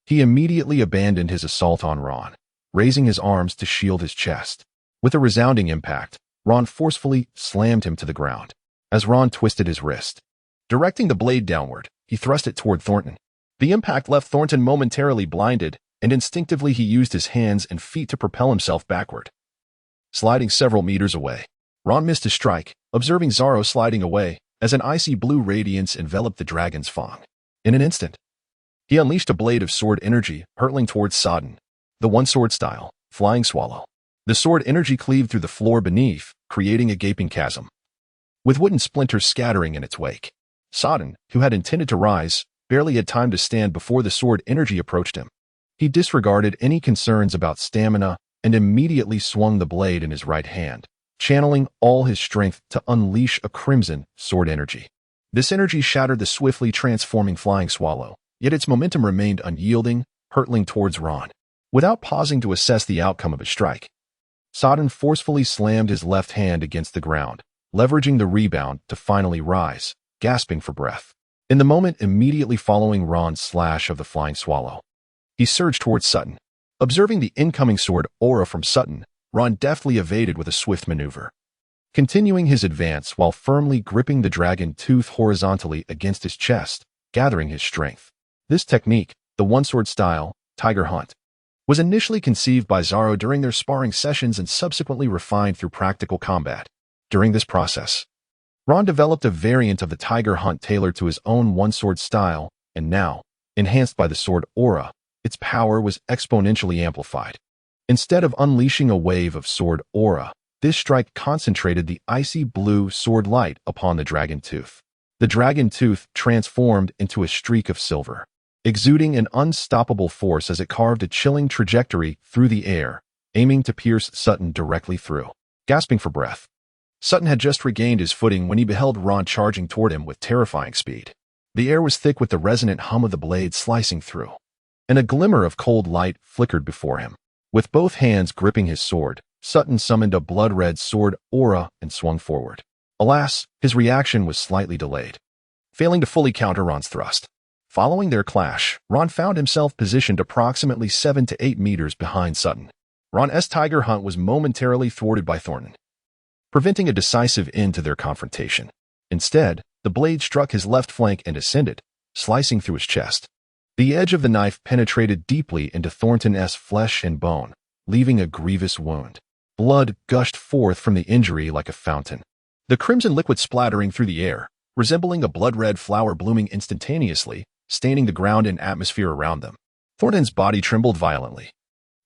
He immediately abandoned his assault on Ron, raising his arms to shield his chest. With a resounding impact, Ron forcefully slammed him to the ground. As Ron twisted his wrist, directing the blade downward, he thrust it toward Thornton. The impact left Thornton momentarily blinded, and instinctively he used his hands and feet to propel himself backward. Sliding several meters away, Ron missed his strike, observing Zoro sliding away as an icy blue radiance enveloped the dragon's fang. In an instant, he unleashed a blade of sword energy, hurtling towards Sodden, the one-sword style, flying swallow. The sword energy cleaved through the floor beneath, creating a gaping chasm, with wooden splinters scattering in its wake. Sodden, who had intended to rise, barely had time to stand before the sword energy approached him. He disregarded any concerns about stamina and immediately swung the blade in his right hand, channeling all his strength to unleash a crimson sword energy. This energy shattered the swiftly transforming flying swallow, yet its momentum remained unyielding, hurtling towards Ron. Without pausing to assess the outcome of his strike, Sodden forcefully slammed his left hand against the ground, leveraging the rebound to finally rise, gasping for breath. In the moment immediately following Ron's slash of the flying swallow, he surged towards Sutton. Observing the incoming sword aura from Sutton, Ron deftly evaded with a swift maneuver, continuing his advance while firmly gripping the dragon tooth horizontally against his chest, gathering his strength. This technique, the one-sword style, Tiger Hunt, was initially conceived by Zoro during their sparring sessions and subsequently refined through practical combat. During this process, Ron developed a variant of the Tiger Hunt tailored to his own one-sword style, and now, enhanced by the sword aura, its power was exponentially amplified. Instead of unleashing a wave of sword aura, this strike concentrated the icy blue sword light upon the dragon tooth. The dragon tooth transformed into a streak of silver, exuding an unstoppable force as it carved a chilling trajectory through the air, aiming to pierce Sutton directly through. Gasping for breath, Sutton had just regained his footing when he beheld Ron charging toward him with terrifying speed. The air was thick with the resonant hum of the blade slicing through, and a glimmer of cold light flickered before him. With both hands gripping his sword, Sutton summoned a blood-red sword aura and swung forward. Alas, his reaction was slightly delayed, failing to fully counter Ron's thrust. Following their clash, Ron found himself positioned approximately 7 to 8 meters behind Sutton. Ron's Tiger Hunt was momentarily thwarted by Thornton, preventing a decisive end to their confrontation. Instead, The blade struck his left flank and ascended, slicing through his chest. The edge of the knife penetrated deeply into Thornton's flesh and bone, leaving a grievous wound. Blood gushed forth from the injury like a fountain, the crimson liquid splattering through the air, resembling a blood-red flower blooming instantaneously, staining the ground and atmosphere around them. Thornton's body trembled violently,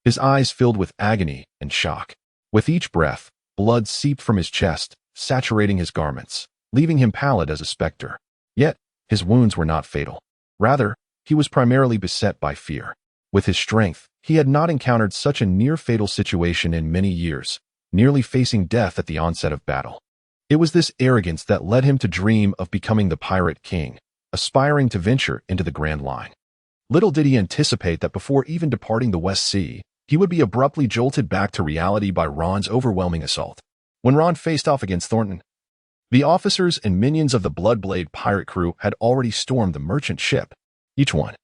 his eyes filled with agony and shock. With each breath, blood seeped from his chest, saturating his garments, leaving him pallid as a specter. Yet, his wounds were not fatal. Rather, he was primarily beset by fear. With his strength, he had not encountered such a near-fatal situation in many years, nearly facing death at the onset of battle. It was this arrogance that led him to dream of becoming the pirate king, aspiring to venture into the Grand Line. Little did he anticipate that before even departing the West Sea, he would be abruptly jolted back to reality by Ron's overwhelming assault. When Ron faced off against Thornton, the officers and minions of the Bloodblade pirate crew had already stormed the merchant ship, each one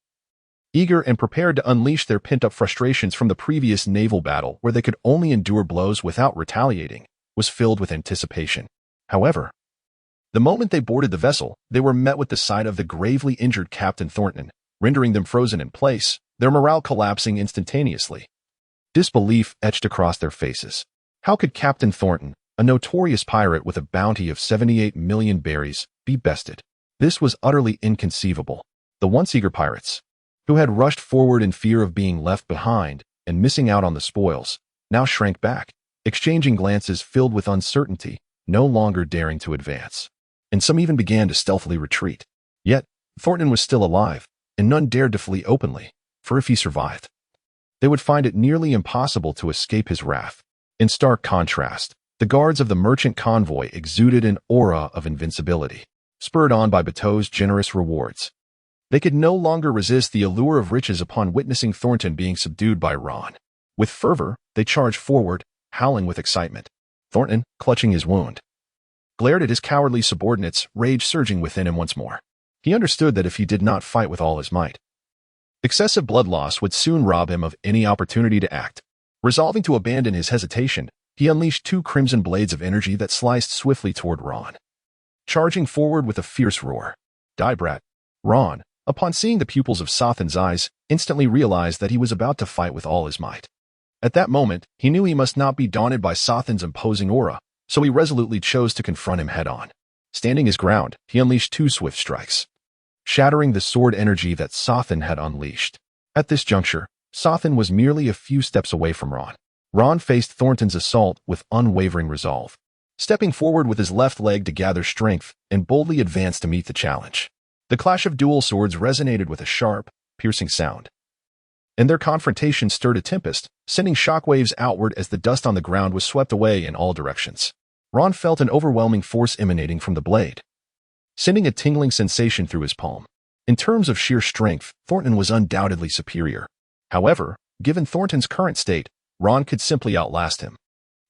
eager and prepared to unleash their pent-up frustrations from the previous naval battle where they could only endure blows without retaliating, was filled with anticipation. However, the moment they boarded the vessel, they were met with the sight of the gravely injured Captain Thornton, rendering them frozen in place, their morale collapsing instantaneously. Disbelief etched across their faces. How could Captain Thornton, a notorious pirate with a bounty of 78 million berries, be bested? This was utterly inconceivable. The once eager pirates, who had rushed forward in fear of being left behind and missing out on the spoils, now shrank back, exchanging glances filled with uncertainty, no longer daring to advance. And some even began to stealthily retreat. Yet, Thornton was still alive, and none dared to flee openly, for if he survived, they would find it nearly impossible to escape his wrath. In stark contrast, the guards of the merchant convoy exuded an aura of invincibility, spurred on by Bateau's generous rewards. They could no longer resist the allure of riches upon witnessing Thornton being subdued by Ron. With fervor, they charged forward, howling with excitement. Thornton, clutching his wound, glared at his cowardly subordinates, rage surging within him once more. He understood that if he did not fight with all his might, excessive blood loss would soon rob him of any opportunity to act. Resolving to abandon his hesitation, he unleashed two crimson blades of energy that sliced swiftly toward Ron. Charging forward with a fierce roar, "Die, brat!" Ron, upon seeing the pupils of Sothan's eyes, instantly realized that he was about to fight with all his might. At that moment, he knew he must not be daunted by Sothan's imposing aura, so he resolutely chose to confront him head-on. Standing his ground, he unleashed two swift strikes, shattering the sword energy that Sothan had unleashed. At this juncture, Sothan was merely a few steps away from Ron. Ron faced Thornton's assault with unwavering resolve, stepping forward with his left leg to gather strength and boldly advance to meet the challenge. The clash of dual swords resonated with a sharp, piercing sound, and their confrontation stirred a tempest, sending shockwaves outward as the dust on the ground was swept away in all directions. Ron felt an overwhelming force emanating from the blade, sending a tingling sensation through his palm. In terms of sheer strength, Thornton was undoubtedly superior. However, given Thornton's current state, Ron could simply outlast him.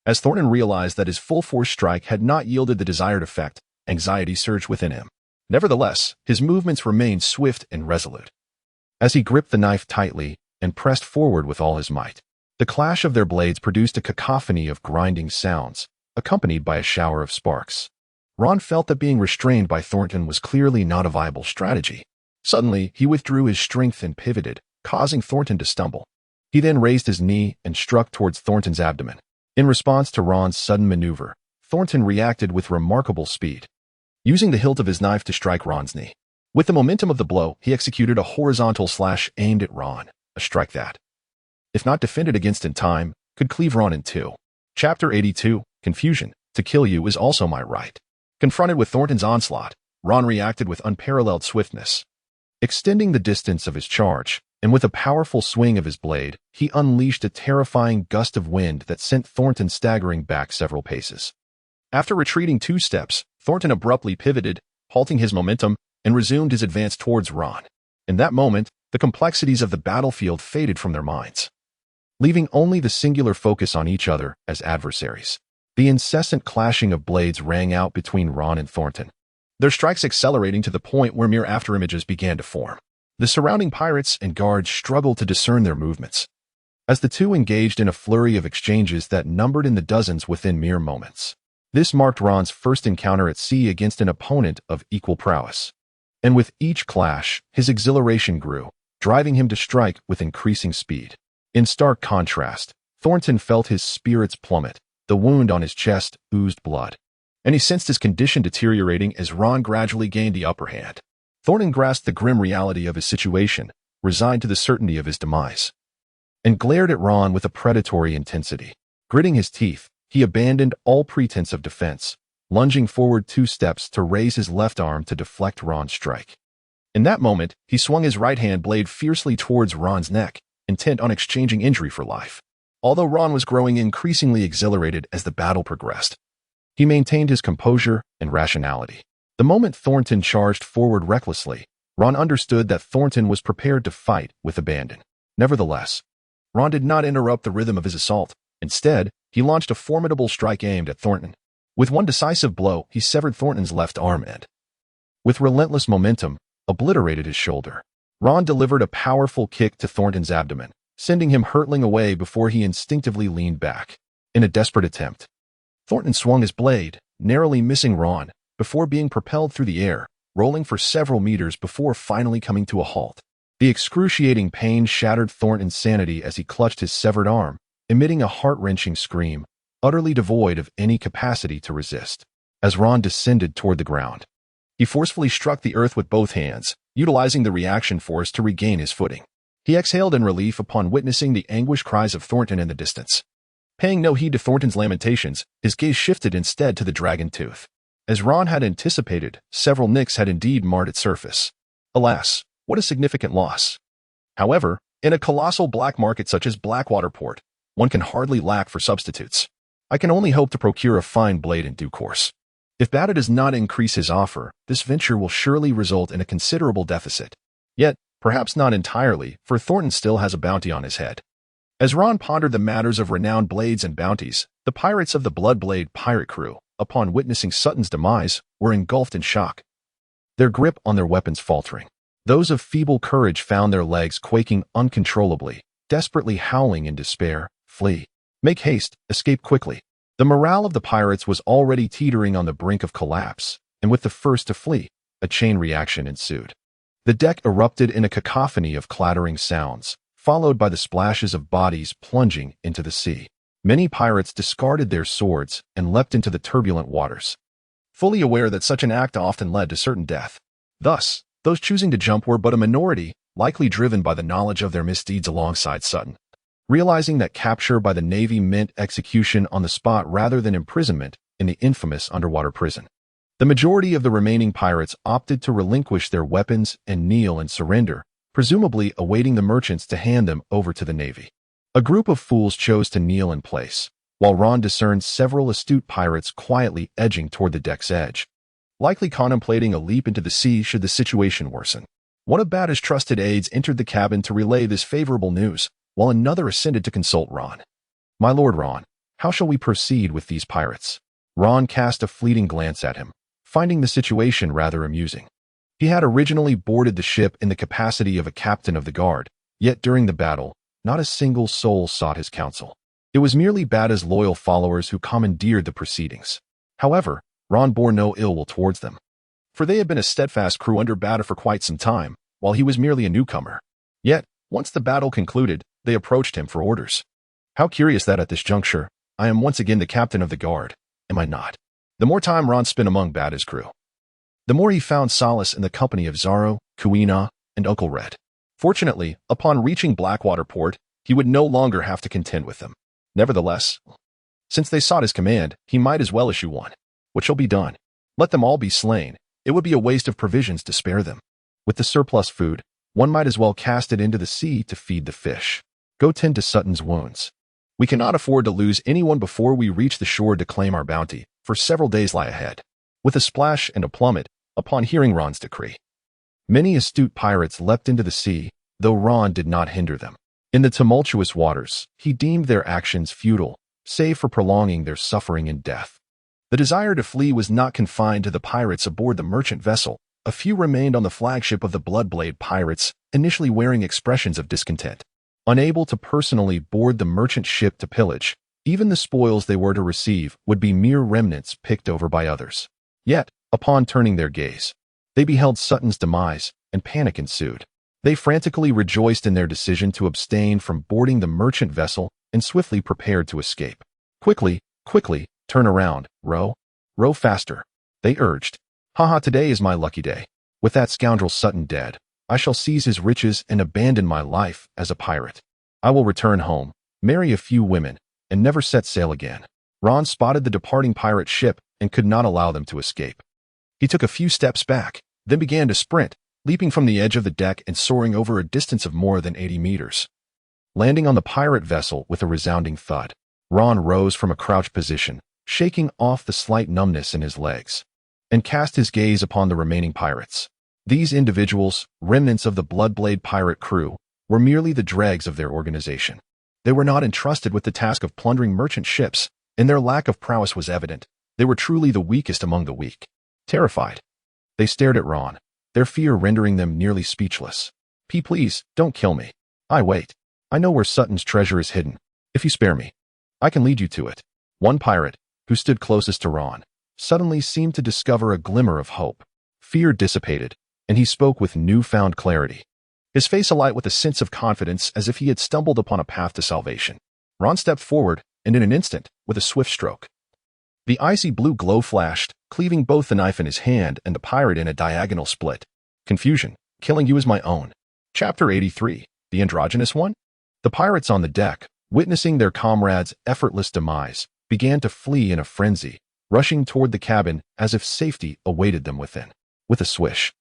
As Thornton realized that his full-force strike had not yielded the desired effect, anxiety surged within him. Nevertheless, his movements remained swift and resolute. As he gripped the knife tightly and pressed forward with all his might, the clash of their blades produced a cacophony of grinding sounds, accompanied by a shower of sparks. Ron felt that being restrained by Thornton was clearly not a viable strategy. Suddenly, he withdrew his strength and pivoted, causing Thornton to stumble. He then raised his knee and struck towards Thornton's abdomen. In response to Ron's sudden maneuver, Thornton reacted with remarkable speed, using the hilt of his knife to strike Ron's knee. With the momentum of the blow, he executed a horizontal slash aimed at Ron, a strike that, if not defended against in time, could cleave Ron in two. Chapter 82, Confusion. To kill you is also my right. Confronted with Thornton's onslaught, Ron reacted with unparalleled swiftness. Extending the distance of his charge, and with a powerful swing of his blade, he unleashed a terrifying gust of wind that sent Thornton staggering back several paces. After retreating 2 steps, Thornton abruptly pivoted, halting his momentum, and resumed his advance towards Ron. In that moment, the complexities of the battlefield faded from their minds, leaving only the singular focus on each other as adversaries. The incessant clashing of blades rang out between Ron and Thornton, their strikes accelerating to the point where mere afterimages began to form. The surrounding pirates and guards struggled to discern their movements, as the two engaged in a flurry of exchanges that numbered in the dozens within mere moments. This marked Ron's first encounter at sea against an opponent of equal prowess. And with each clash, his exhilaration grew, driving him to strike with increasing speed. In stark contrast, Thornton felt his spirits plummet. The wound on his chest oozed blood, and he sensed his condition deteriorating as Ron gradually gained the upper hand. Thornton grasped the grim reality of his situation, resigned to the certainty of his demise, and glared at Ron with a predatory intensity. Gritting his teeth, he abandoned all pretense of defense, lunging forward 2 steps to raise his left arm to deflect Ron's strike. In that moment, he swung his right-hand blade fiercely towards Ron's neck, intent on exchanging injury for life. Although Ron was growing increasingly exhilarated as the battle progressed, he maintained his composure and rationality. The moment Thornton charged forward recklessly, Ron understood that Thornton was prepared to fight with abandon. Nevertheless, Ron did not interrupt the rhythm of his assault. Instead, he launched a formidable strike aimed at Thornton. With one decisive blow, he severed Thornton's left arm and, with relentless momentum, obliterated his shoulder. Ron delivered a powerful kick to Thornton's abdomen, sending him hurtling away before he instinctively leaned back. In a desperate attempt, Thornton swung his blade, narrowly missing Ron, before being propelled through the air, rolling for several meters before finally coming to a halt. The excruciating pain shattered Thornton's sanity as he clutched his severed arm, emitting a heart-wrenching scream, utterly devoid of any capacity to resist. As Ron descended toward the ground, he forcefully struck the earth with both hands, utilizing the reaction force to regain his footing. He exhaled in relief upon witnessing the anguished cries of Thornton in the distance. Paying no heed to Thornton's lamentations, his gaze shifted instead to the dragon tooth. As Ron had anticipated, several nicks had indeed marred its surface. Alas, what a significant loss. However, in a colossal black market such as Blackwater Port, one can hardly lack for substitutes. I can only hope to procure a fine blade in due course. If Bata does not increase his offer, this venture will surely result in a considerable deficit. Yet, perhaps not entirely, for Thornton still has a bounty on his head. As Ron pondered the matters of renowned blades and bounties, the pirates of the Bloodblade pirate crew, upon witnessing Sutton's demise, were engulfed in shock, their grip on their weapons faltering. Those of feeble courage found their legs quaking uncontrollably, desperately howling in despair. Flee. Make haste, escape quickly. The morale of the pirates was already teetering on the brink of collapse, and with the first to flee, a chain reaction ensued. The deck erupted in a cacophony of clattering sounds, followed by the splashes of bodies plunging into the sea. Many pirates discarded their swords and leapt into the turbulent waters, fully aware that such an act often led to certain death. Thus, those choosing to jump were but a minority, likely driven by the knowledge of their misdeeds alongside Sutton. Realizing that capture by the Navy meant execution on the spot rather than imprisonment in the infamous underwater prison, the majority of the remaining pirates opted to relinquish their weapons and kneel in surrender, presumably awaiting the merchants to hand them over to the Navy. A group of fools chose to kneel in place, while Ron discerned several astute pirates quietly edging toward the deck's edge, likely contemplating a leap into the sea should the situation worsen. One of Bata's trusted aides entered the cabin to relay this favorable news, while another ascended to consult Ron. "My lord Ron, how shall we proceed with these pirates?" Ron cast a fleeting glance at him, finding the situation rather amusing. He had originally boarded the ship in the capacity of a captain of the guard, yet during the battle, not a single soul sought his counsel. It was merely Bata's loyal followers who commandeered the proceedings. However, Ron bore no ill will towards them, for they had been a steadfast crew under Bata for quite some time, while he was merely a newcomer. Yet, once the battle concluded, they approached him for orders. How curious that at this juncture, I am once again the captain of the guard, am I not? The more time Ron spent among Bata's crew, the more he found solace in the company of Zoro, Kuina, and Uncle Red. Fortunately, upon reaching Blackwater Port, he would no longer have to contend with them. Nevertheless, since they sought his command, he might as well issue one. What shall be done? Let them all be slain. It would be a waste of provisions to spare them. With the surplus food, one might as well cast it into the sea to feed the fish. Go tend to Sutton's wounds. We cannot afford to lose anyone before we reach the shore to claim our bounty, for several days lie ahead. With a splash and a plummet, upon hearing Ron's decree, many astute pirates leapt into the sea, though Ron did not hinder them. In the tumultuous waters, he deemed their actions futile, save for prolonging their suffering and death. The desire to flee was not confined to the pirates aboard the merchant vessel. A few remained on the flagship of the Bloodblade pirates, initially wearing expressions of discontent. Unable to personally board the merchant ship to pillage, Even the spoils they were to receive would be mere remnants picked over by others. Yet, upon turning their gaze, they beheld Sutton's demise, and panic ensued. They frantically rejoiced in their decision to abstain from boarding the merchant vessel and swiftly prepared to escape. Quickly, quickly, turn around, row. Row faster, they urged. Haha, today is my lucky day. With that scoundrel Sutton dead, I shall seize his riches and abandon my life as a pirate. I will return home, marry a few women, and never set sail again. Ron spotted the departing pirate ship and could not allow them to escape. He took a few steps back, then began to sprint, leaping from the edge of the deck and soaring over a distance of more than 80 meters. Landing on the pirate vessel with a resounding thud, Ron rose from a crouched position, shaking off the slight numbness in his legs, and cast his gaze upon the remaining pirates. These individuals, remnants of the Bloodblade pirate crew, were merely the dregs of their organization. They were not entrusted with the task of plundering merchant ships, and their lack of prowess was evident. They were truly the weakest among the weak. Terrified, they stared at Ron, their fear rendering them nearly speechless. Please, don't kill me. Wait. I know where Sutton's treasure is hidden. If you spare me, I can lead you to it. One pirate, who stood closest to Ron, suddenly seemed to discover a glimmer of hope. Fear dissipated, and he spoke with newfound clarity, his face alight with a sense of confidence as if he had stumbled upon a path to salvation. Ron stepped forward, and in an instant, with a swift stroke, the icy blue glow flashed, cleaving both the knife in his hand and the pirate in a diagonal split. Confusion, killing you is my own. Chapter 83, The Androgynous One? The pirates on the deck, witnessing their comrade's effortless demise, began to flee in a frenzy, rushing toward the cabin as if safety awaited them within. With a swish,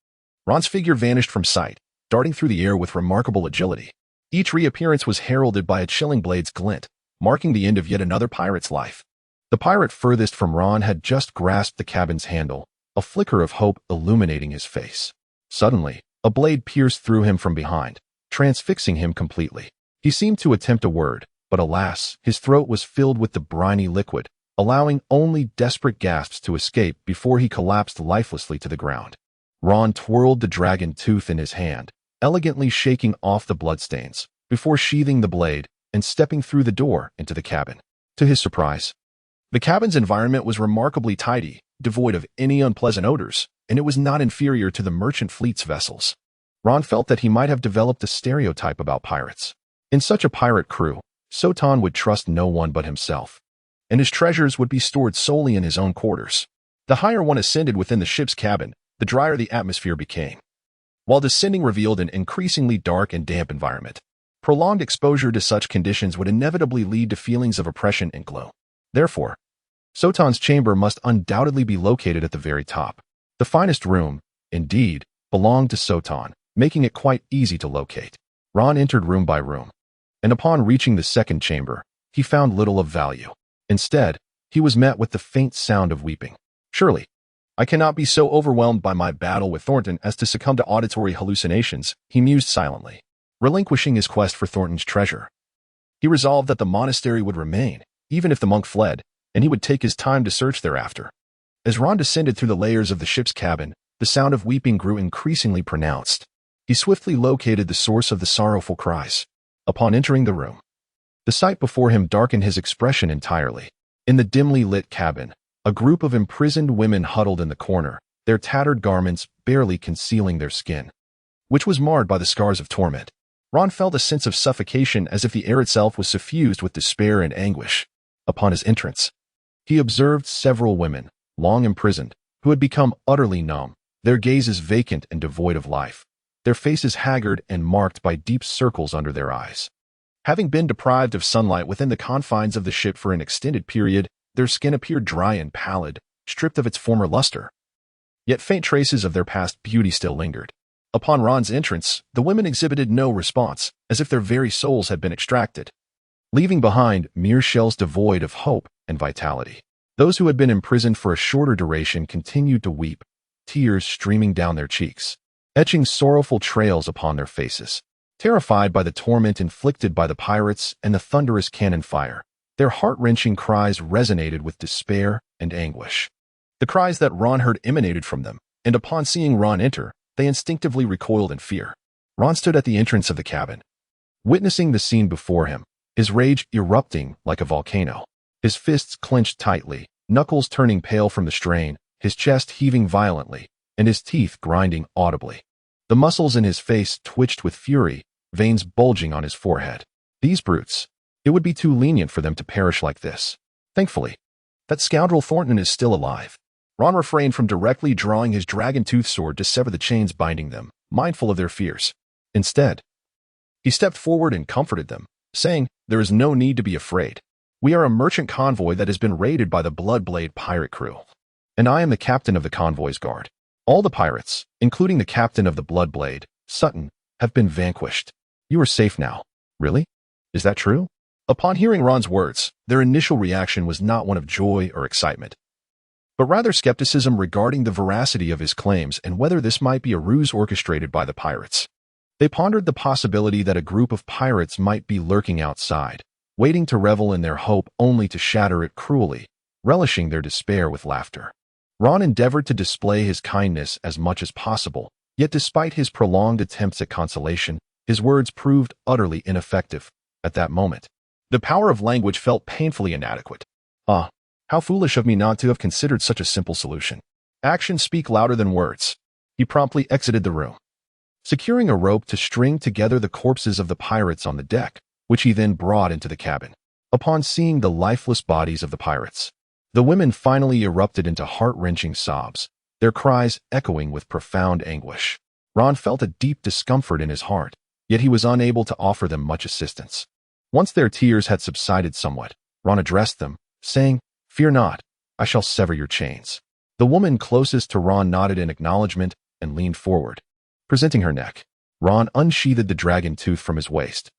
Ron's figure vanished from sight, darting through the air with remarkable agility. Each reappearance was heralded by a chilling blade's glint, marking the end of yet another pirate's life. The pirate furthest from Ron had just grasped the cabin's handle, a flicker of hope illuminating his face. Suddenly, a blade pierced through him from behind, transfixing him completely. He seemed to attempt a word, but alas, his throat was filled with the briny liquid, allowing only desperate gasps to escape before he collapsed lifelessly to the ground. Ron twirled the dragon tooth in his hand, elegantly shaking off the bloodstains, before sheathing the blade and stepping through the door into the cabin. To his surprise, the cabin's environment was remarkably tidy, devoid of any unpleasant odors, and it was not inferior to the merchant fleet's vessels. Ron felt that he might have developed a stereotype about pirates. In such a pirate crew, Sotan would trust no one but himself, and his treasures would be stored solely in his own quarters. The higher one ascended within the ship's cabin, the drier the atmosphere became. While descending revealed an increasingly dark and damp environment, prolonged exposure to such conditions would inevitably lead to feelings of oppression and gloom. Therefore, Sotan's chamber must undoubtedly be located at the very top. The finest room, indeed, belonged to Sotan, making it quite easy to locate. Ron entered room by room, and upon reaching the second chamber, he found little of value. Instead, he was met with the faint sound of weeping. Surely, I cannot be so overwhelmed by my battle with Thornton as to succumb to auditory hallucinations, he mused silently, relinquishing his quest for Thornton's treasure. He resolved that the monastery would remain, even if the monk fled, and he would take his time to search thereafter. As Ron descended through the layers of the ship's cabin, the sound of weeping grew increasingly pronounced. He swiftly located the source of the sorrowful cries. Upon entering the room, the sight before him darkened his expression entirely. In the dimly lit cabin, a group of imprisoned women huddled in the corner, their tattered garments barely concealing their skin, which was marred by the scars of torment. Ron felt a sense of suffocation as if the air itself was suffused with despair and anguish. Upon his entrance, he observed several women, long imprisoned, who had become utterly numb, their gazes vacant and devoid of life, their faces haggard and marked by deep circles under their eyes. Having been deprived of sunlight within the confines of the ship for an extended period, their skin appeared dry and pallid, stripped of its former luster. Yet faint traces of their past beauty still lingered. Upon Ron's entrance, the women exhibited no response, as if their very souls had been extracted, leaving behind mere shells devoid of hope and vitality. Those who had been imprisoned for a shorter duration continued to weep, tears streaming down their cheeks, etching sorrowful trails upon their faces. Terrified by the torment inflicted by the pirates and the thunderous cannon fire, their heart-wrenching cries resonated with despair and anguish. The cries that Ron heard emanated from them, and upon seeing Ron enter, they instinctively recoiled in fear. Ron stood at the entrance of the cabin, witnessing the scene before him, his rage erupting like a volcano. His fists clenched tightly, knuckles turning pale from the strain, his chest heaving violently, and his teeth grinding audibly. The muscles in his face twitched with fury, veins bulging on his forehead. These brutes. It would be too lenient for them to perish like this. Thankfully, that scoundrel Thornton is still alive. Ron refrained from directly drawing his dragon-tooth sword to sever the chains binding them, mindful of their fears. Instead, he stepped forward and comforted them, saying, "There is no need to be afraid. We are a merchant convoy that has been raided by the Bloodblade pirate crew. And I am the captain of the convoy's guard. All the pirates, including the captain of the Bloodblade, Sutton, have been vanquished. You are safe now." "Really? Is that true?" Upon hearing Ron's words, their initial reaction was not one of joy or excitement, but rather skepticism regarding the veracity of his claims and whether this might be a ruse orchestrated by the pirates. They pondered the possibility that a group of pirates might be lurking outside, waiting to revel in their hope only to shatter it cruelly, relishing their despair with laughter. Ron endeavored to display his kindness as much as possible, yet despite his prolonged attempts at consolation, his words proved utterly ineffective. At that moment, the power of language felt painfully inadequate. How foolish of me not to have considered such a simple solution. Actions speak louder than words. He promptly exited the room, securing a rope to string together the corpses of the pirates on the deck, which he then brought into the cabin. Upon seeing the lifeless bodies of the pirates, the women finally erupted into heart-wrenching sobs, their cries echoing with profound anguish. Ron felt a deep discomfort in his heart, yet he was unable to offer them much assistance. Once their tears had subsided somewhat, Ron addressed them, saying, "Fear not, I shall sever your chains." The woman closest to Ron nodded in acknowledgement and leaned forward, presenting her neck. Ron unsheathed the dragon tooth from his waist,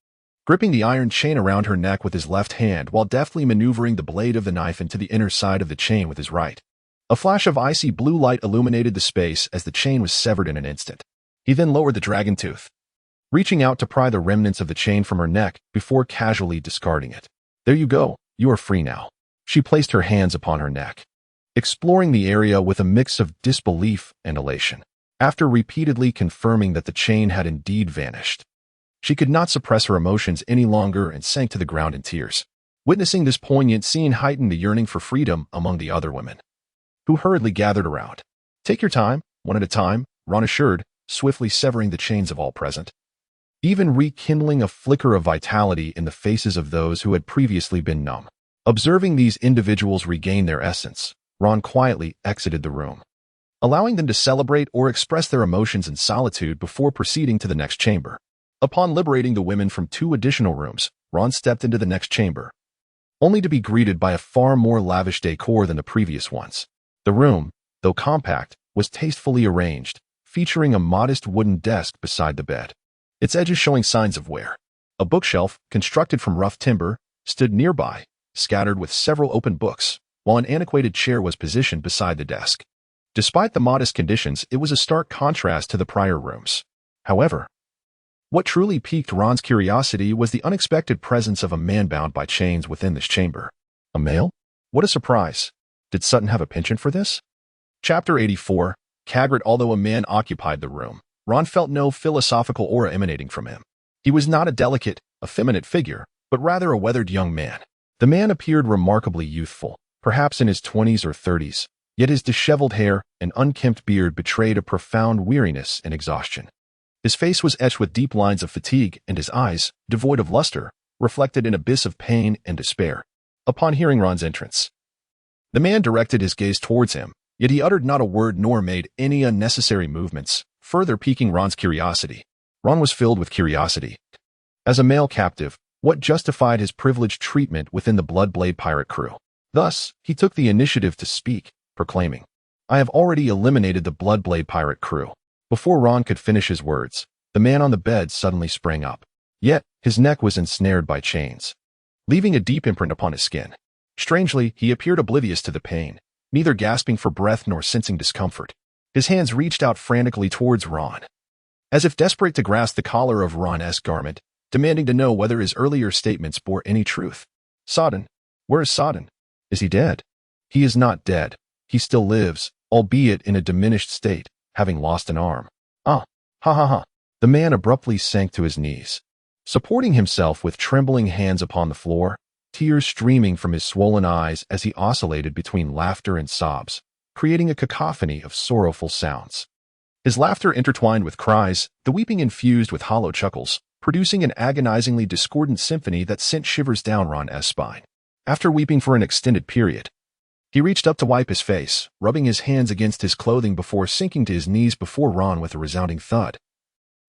gripping the iron chain around her neck with his left hand while deftly maneuvering the blade of the knife into the inner side of the chain with his right. A flash of icy blue light illuminated the space as the chain was severed in an instant. He then lowered the dragon tooth, reaching out to pry the remnants of the chain from her neck before casually discarding it. "There you go, you are free now." She placed her hands upon her neck, exploring the area with a mix of disbelief and elation. After repeatedly confirming that the chain had indeed vanished, she could not suppress her emotions any longer and sank to the ground in tears. Witnessing this poignant scene heightened the yearning for freedom among the other women, who hurriedly gathered around. "Take your time, one at a time," Ron assured, swiftly severing the chains of all present, even rekindling a flicker of vitality in the faces of those who had previously been numb. Observing these individuals regain their essence, Ron quietly exited the room, allowing them to celebrate or express their emotions in solitude before proceeding to the next chamber. Upon liberating the women from 2 additional rooms, Ron stepped into the next chamber, only to be greeted by a far more lavish decor than the previous ones. The room, though compact, was tastefully arranged, featuring a modest wooden desk beside the bed, its edges showing signs of wear. A bookshelf, constructed from rough timber, stood nearby, scattered with several open books, while an antiquated chair was positioned beside the desk. Despite the modest conditions, it was a stark contrast to the prior rooms. However, what truly piqued Ron's curiosity was the unexpected presence of a man bound by chains within this chamber. A male? What a surprise. Did Sutton have a penchant for this? Chapter 84, Cagrit. Although a man occupied the room, Ron felt no philosophical aura emanating from him. He was not a delicate, effeminate figure, but rather a weathered young man. The man appeared remarkably youthful, perhaps in his 20s or 30s, yet his disheveled hair and unkempt beard betrayed a profound weariness and exhaustion. His face was etched with deep lines of fatigue, and his eyes, devoid of luster, reflected an abyss of pain and despair. Upon hearing Ron's entrance, the man directed his gaze towards him, yet he uttered not a word nor made any unnecessary movements, further piquing Ron's curiosity. Ron was filled with curiosity. As a male captive, what justified his privileged treatment within the Bloodblade pirate crew? Thus, he took the initiative to speak, proclaiming, "I have already eliminated the Bloodblade pirate crew." Before Ron could finish his words, the man on the bed suddenly sprang up. Yet, his neck was ensnared by chains, leaving a deep imprint upon his skin. Strangely, he appeared oblivious to the pain, neither gasping for breath nor sensing discomfort. His hands reached out frantically towards Ron, as if desperate to grasp the collar of Ron's garment, demanding to know whether his earlier statements bore any truth. "Sodden? Where is Sodden? Is he dead?" "He is not dead. He still lives, albeit in a diminished state, having lost an arm." "Ah, ha ha ha." The man abruptly sank to his knees, supporting himself with trembling hands upon the floor, tears streaming from his swollen eyes as he oscillated between laughter and sobs, creating a cacophony of sorrowful sounds. His laughter intertwined with cries, the weeping infused with hollow chuckles, producing an agonizingly discordant symphony that sent shivers down Ron's spine. After weeping for an extended period, he reached up to wipe his face, rubbing his hands against his clothing before sinking to his knees before Ron with a resounding thud,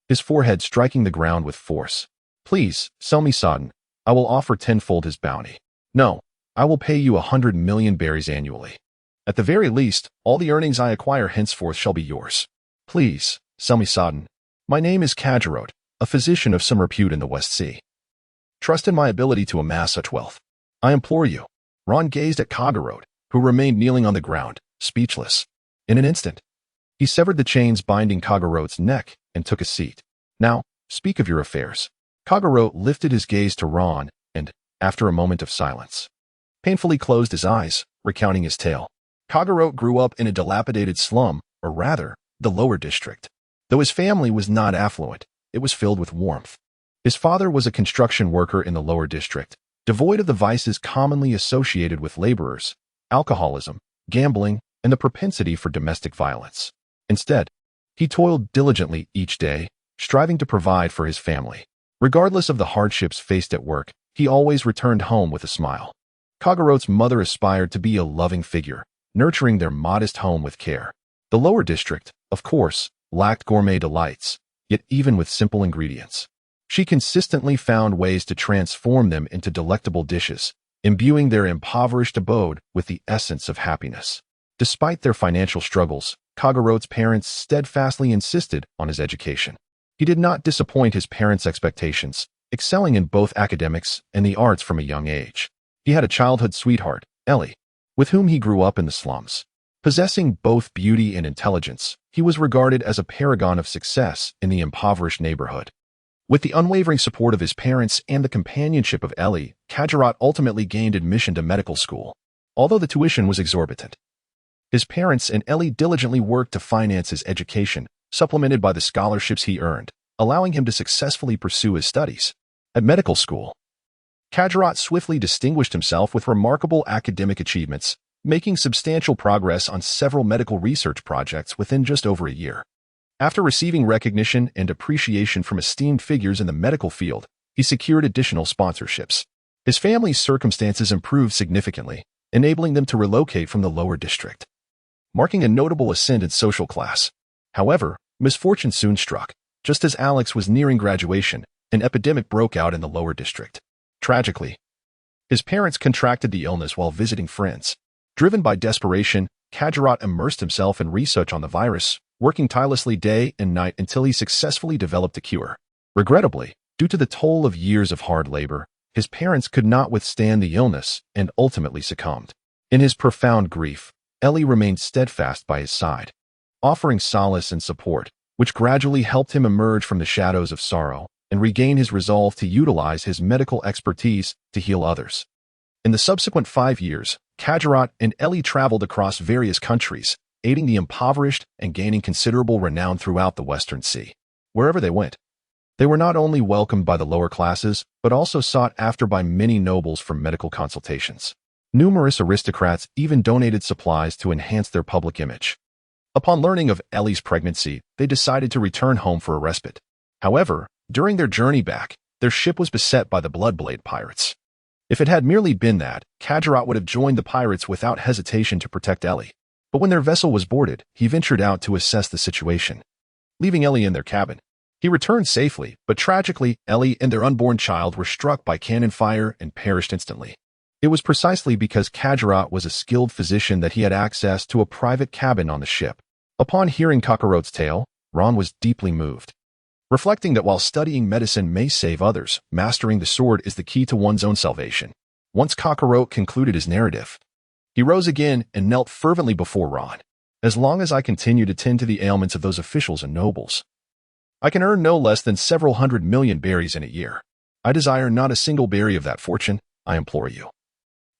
his forehead striking the ground with force. "Please, sell me Sodden. I will offer tenfold his bounty. No, I will pay you 100 million berries annually. At the very least, all the earnings I acquire henceforth shall be yours. Please, sell me Sodden. My name is Kajirot, a physician of some repute in the West Sea. Trust in my ability to amass such wealth. I implore you." Ron gazed at Kajirot, who remained kneeling on the ground, speechless. In an instant, he severed the chains binding Kajirot's neck and took a seat. "Now, speak of your affairs." Kajirot lifted his gaze to Ron and, after a moment of silence, painfully closed his eyes, recounting his tale. Kajirot grew up in a dilapidated slum, or rather, the lower district. Though his family was not affluent, it was filled with warmth. His father was a construction worker in the lower district, devoid of the vices commonly associated with laborers: alcoholism, gambling, and the propensity for domestic violence. Instead, he toiled diligently each day, striving to provide for his family. Regardless of the hardships faced at work, he always returned home with a smile. Kajirot's mother aspired to be a loving figure, nurturing their modest home with care. The lower district, of course, lacked gourmet delights, yet even with simple ingredients, she consistently found ways to transform them into delectable dishes, imbuing their impoverished abode with the essence of happiness. Despite their financial struggles, Kajirot's parents steadfastly insisted on his education. He did not disappoint his parents' expectations, excelling in both academics and the arts from a young age. He had a childhood sweetheart, Ellie, with whom he grew up in the slums. Possessing both beauty and intelligence, he was regarded as a paragon of success in the impoverished neighborhood. With the unwavering support of his parents and the companionship of Ellie, Kajirot ultimately gained admission to medical school, although the tuition was exorbitant. His parents and Ellie diligently worked to finance his education, supplemented by the scholarships he earned, allowing him to successfully pursue his studies. At medical school, Kajirot swiftly distinguished himself with remarkable academic achievements, making substantial progress on several medical research projects within just over a year. After receiving recognition and appreciation from esteemed figures in the medical field, he secured additional sponsorships. His family's circumstances improved significantly, enabling them to relocate from the lower district, marking a notable ascent in social class. However, misfortune soon struck. Just as Alex was nearing graduation, an epidemic broke out in the lower district. Tragically, his parents contracted the illness while visiting friends. Driven by desperation, Kajirot immersed himself in research on the virus, working tirelessly day and night until he successfully developed a cure. Regrettably, due to the toll of years of hard labor, his parents could not withstand the illness and ultimately succumbed. In his profound grief, Ellie remained steadfast by his side, offering solace and support, which gradually helped him emerge from the shadows of sorrow and regain his resolve to utilize his medical expertise to heal others. In the subsequent 5 years, Kajirot and Ellie traveled across various countries, aiding the impoverished and gaining considerable renown throughout the Western Sea. Wherever they went, they were not only welcomed by the lower classes, but also sought after by many nobles for medical consultations. Numerous aristocrats even donated supplies to enhance their public image. Upon learning of Ellie's pregnancy, they decided to return home for a respite. However, during their journey back, their ship was beset by the Bloodblade pirates. If it had merely been that, Kajirot would have joined the pirates without hesitation to protect Ellie. But when their vessel was boarded, he ventured out to assess the situation. Leaving Ellie in their cabin, he returned safely, but tragically, Ellie and their unborn child were struck by cannon fire and perished instantly. It was precisely because Kajirot was a skilled physician that he had access to a private cabin on the ship. Upon hearing Kajirot's tale, Ron was deeply moved. Reflecting that while studying medicine may save others, mastering the sword is the key to one's own salvation. Once Kajirot concluded his narrative, he rose again and knelt fervently before Ron. "As long as I continue to tend to the ailments of those officials and nobles, I can earn no less than several 100 million berries in a year. I desire not a single berry of that fortune, I implore you.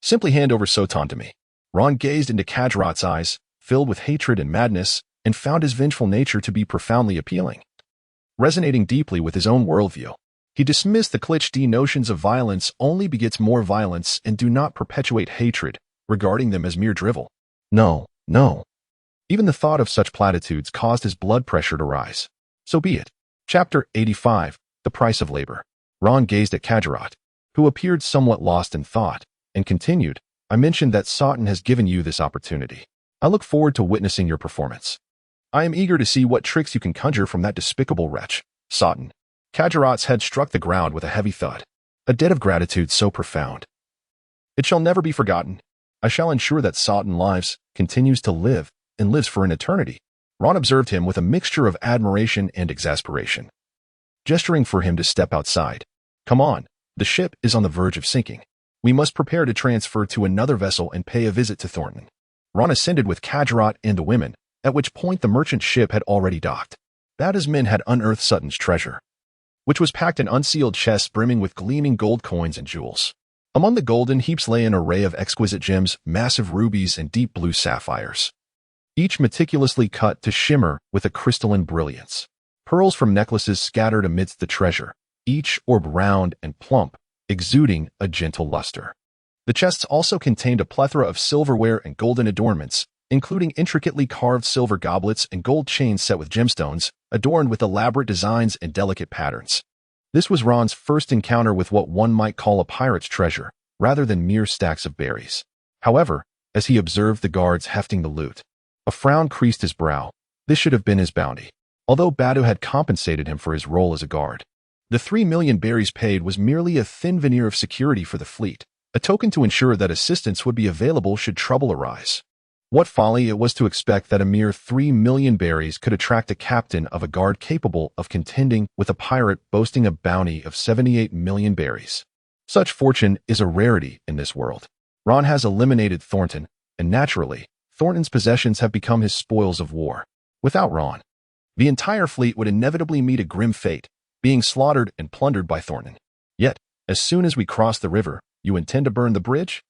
Simply hand over Sotan to me." Ron gazed into Kajirot's eyes, filled with hatred and madness, and found his vengeful nature to be profoundly appealing, resonating deeply with his own worldview. He dismissed the cliché notions of violence only begets more violence and do not perpetuate hatred, regarding them as mere drivel. No, no. Even the thought of such platitudes caused his blood pressure to rise. So be it. Chapter 85, The Price of Labor. Ron gazed at Kajarat, who appeared somewhat lost in thought, and continued, I mentioned that Satan has given you this opportunity. I look forward to witnessing your performance. I am eager to see what tricks you can conjure from that despicable wretch, Satan. Kajarat's head struck the ground with a heavy thud, a debt of gratitude so profound. It shall never be forgotten. I shall ensure that Satan lives, continues to live, and lives for an eternity. Ron observed him with a mixture of admiration and exasperation, gesturing for him to step outside. Come on, the ship is on the verge of sinking. We must prepare to transfer to another vessel and pay a visit to Thornton. Ron ascended with Kajarat and the women, at which point the merchant ship had already docked. Bada's men had unearthed Sutton's treasure, which was packed in unsealed chests brimming with gleaming gold coins and jewels. Among the golden heaps lay an array of exquisite gems, massive rubies, and deep blue sapphires, each meticulously cut to shimmer with a crystalline brilliance. Pearls from necklaces scattered amidst the treasure, each orb round and plump, exuding a gentle luster. The chests also contained a plethora of silverware and golden adornments, including intricately carved silver goblets and gold chains set with gemstones, adorned with elaborate designs and delicate patterns. This was Ron's first encounter with what one might call a pirate's treasure, rather than mere stacks of berries. However, as he observed the guards hefting the loot, a frown creased his brow. This should have been his bounty, although Badu had compensated him for his role as a guard. The 3 million berries paid was merely a thin veneer of security for the fleet, a token to ensure that assistance would be available should trouble arise. What folly it was to expect that a mere 3 million berries could attract a captain of a guard capable of contending with a pirate boasting a bounty of 78 million berries. Such fortune is a rarity in this world. Ron has eliminated Thornton, and naturally, Thornton's possessions have become his spoils of war. Without Ron, the entire fleet would inevitably meet a grim fate, being slaughtered and plundered by Thornton. Yet, as soon as we cross the river, you intend to burn the bridge?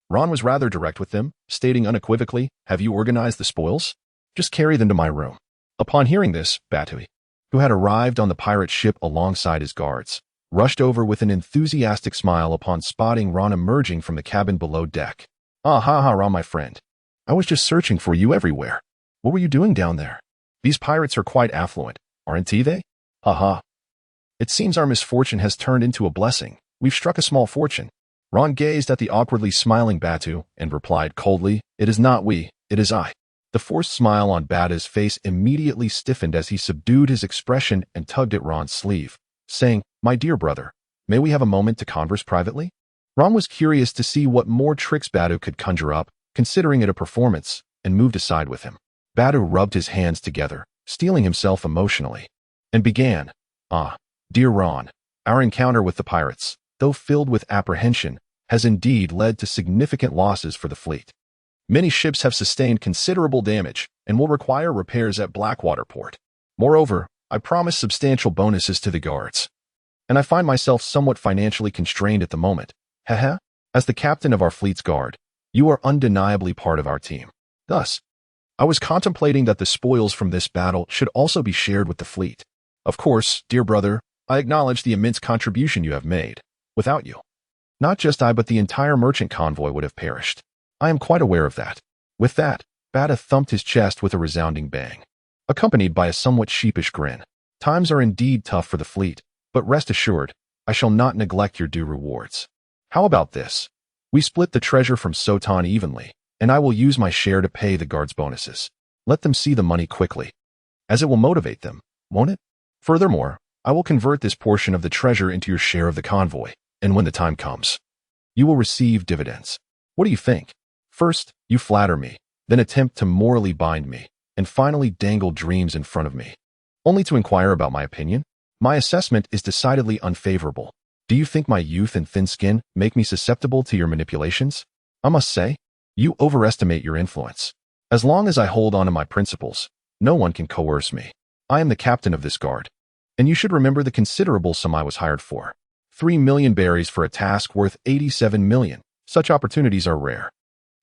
Ron was rather direct with them, stating unequivocally, have you organized the spoils? Just carry them to my room. Upon hearing this, Batui, who had arrived on the pirate ship alongside his guards, rushed over with an enthusiastic smile upon spotting Ron emerging from the cabin below deck. Ah ha ha, Ron, my friend. I was just searching for you everywhere. What were you doing down there? These pirates are quite affluent, aren't they? Ha ha. It seems our misfortune has turned into a blessing. We've struck a small fortune. Ron gazed at the awkwardly smiling Batu and replied coldly, it is not we, it is I. The forced smile on Batu's face immediately stiffened as he subdued his expression and tugged at Ron's sleeve, saying, my dear brother, may we have a moment to converse privately? Ron was curious to see what more tricks Batu could conjure up, considering it a performance, and moved aside with him. Batu rubbed his hands together, steeling himself emotionally, and began, dear Ron, our encounter with the pirates, though filled with apprehension, has indeed led to significant losses for the fleet. Many ships have sustained considerable damage and will require repairs at Blackwater Port. Moreover, I promised substantial bonuses to the guards, and I find myself somewhat financially constrained at the moment. Haha, as the captain of our fleet's guard, you are undeniably part of our team. Thus, I was contemplating that the spoils from this battle should also be shared with the fleet. Of course, dear brother, I acknowledge the immense contribution you have made. Without you, not just I but the entire merchant convoy would have perished. I am quite aware of that. With that, Bata thumped his chest with a resounding bang, accompanied by a somewhat sheepish grin. Times are indeed tough for the fleet, but rest assured, I shall not neglect your due rewards. How about this? We split the treasure from Sotan evenly, and I will use my share to pay the guards' bonuses. Let them see the money quickly, as it will motivate them, won't it? Furthermore, I will convert this portion of the treasure into your share of the convoy, and when the time comes, you will receive dividends. What do you think? First, you flatter me, then attempt to morally bind me, and finally dangle dreams in front of me, only to inquire about my opinion? My assessment is decidedly unfavorable. Do you think my youth and thin skin make me susceptible to your manipulations? I must say, you overestimate your influence. As long as I hold on to my principles, no one can coerce me. I am the captain of this guard, and you should remember the considerable sum I was hired for. 3 million berries for a task worth 87 million. Such opportunities are rare.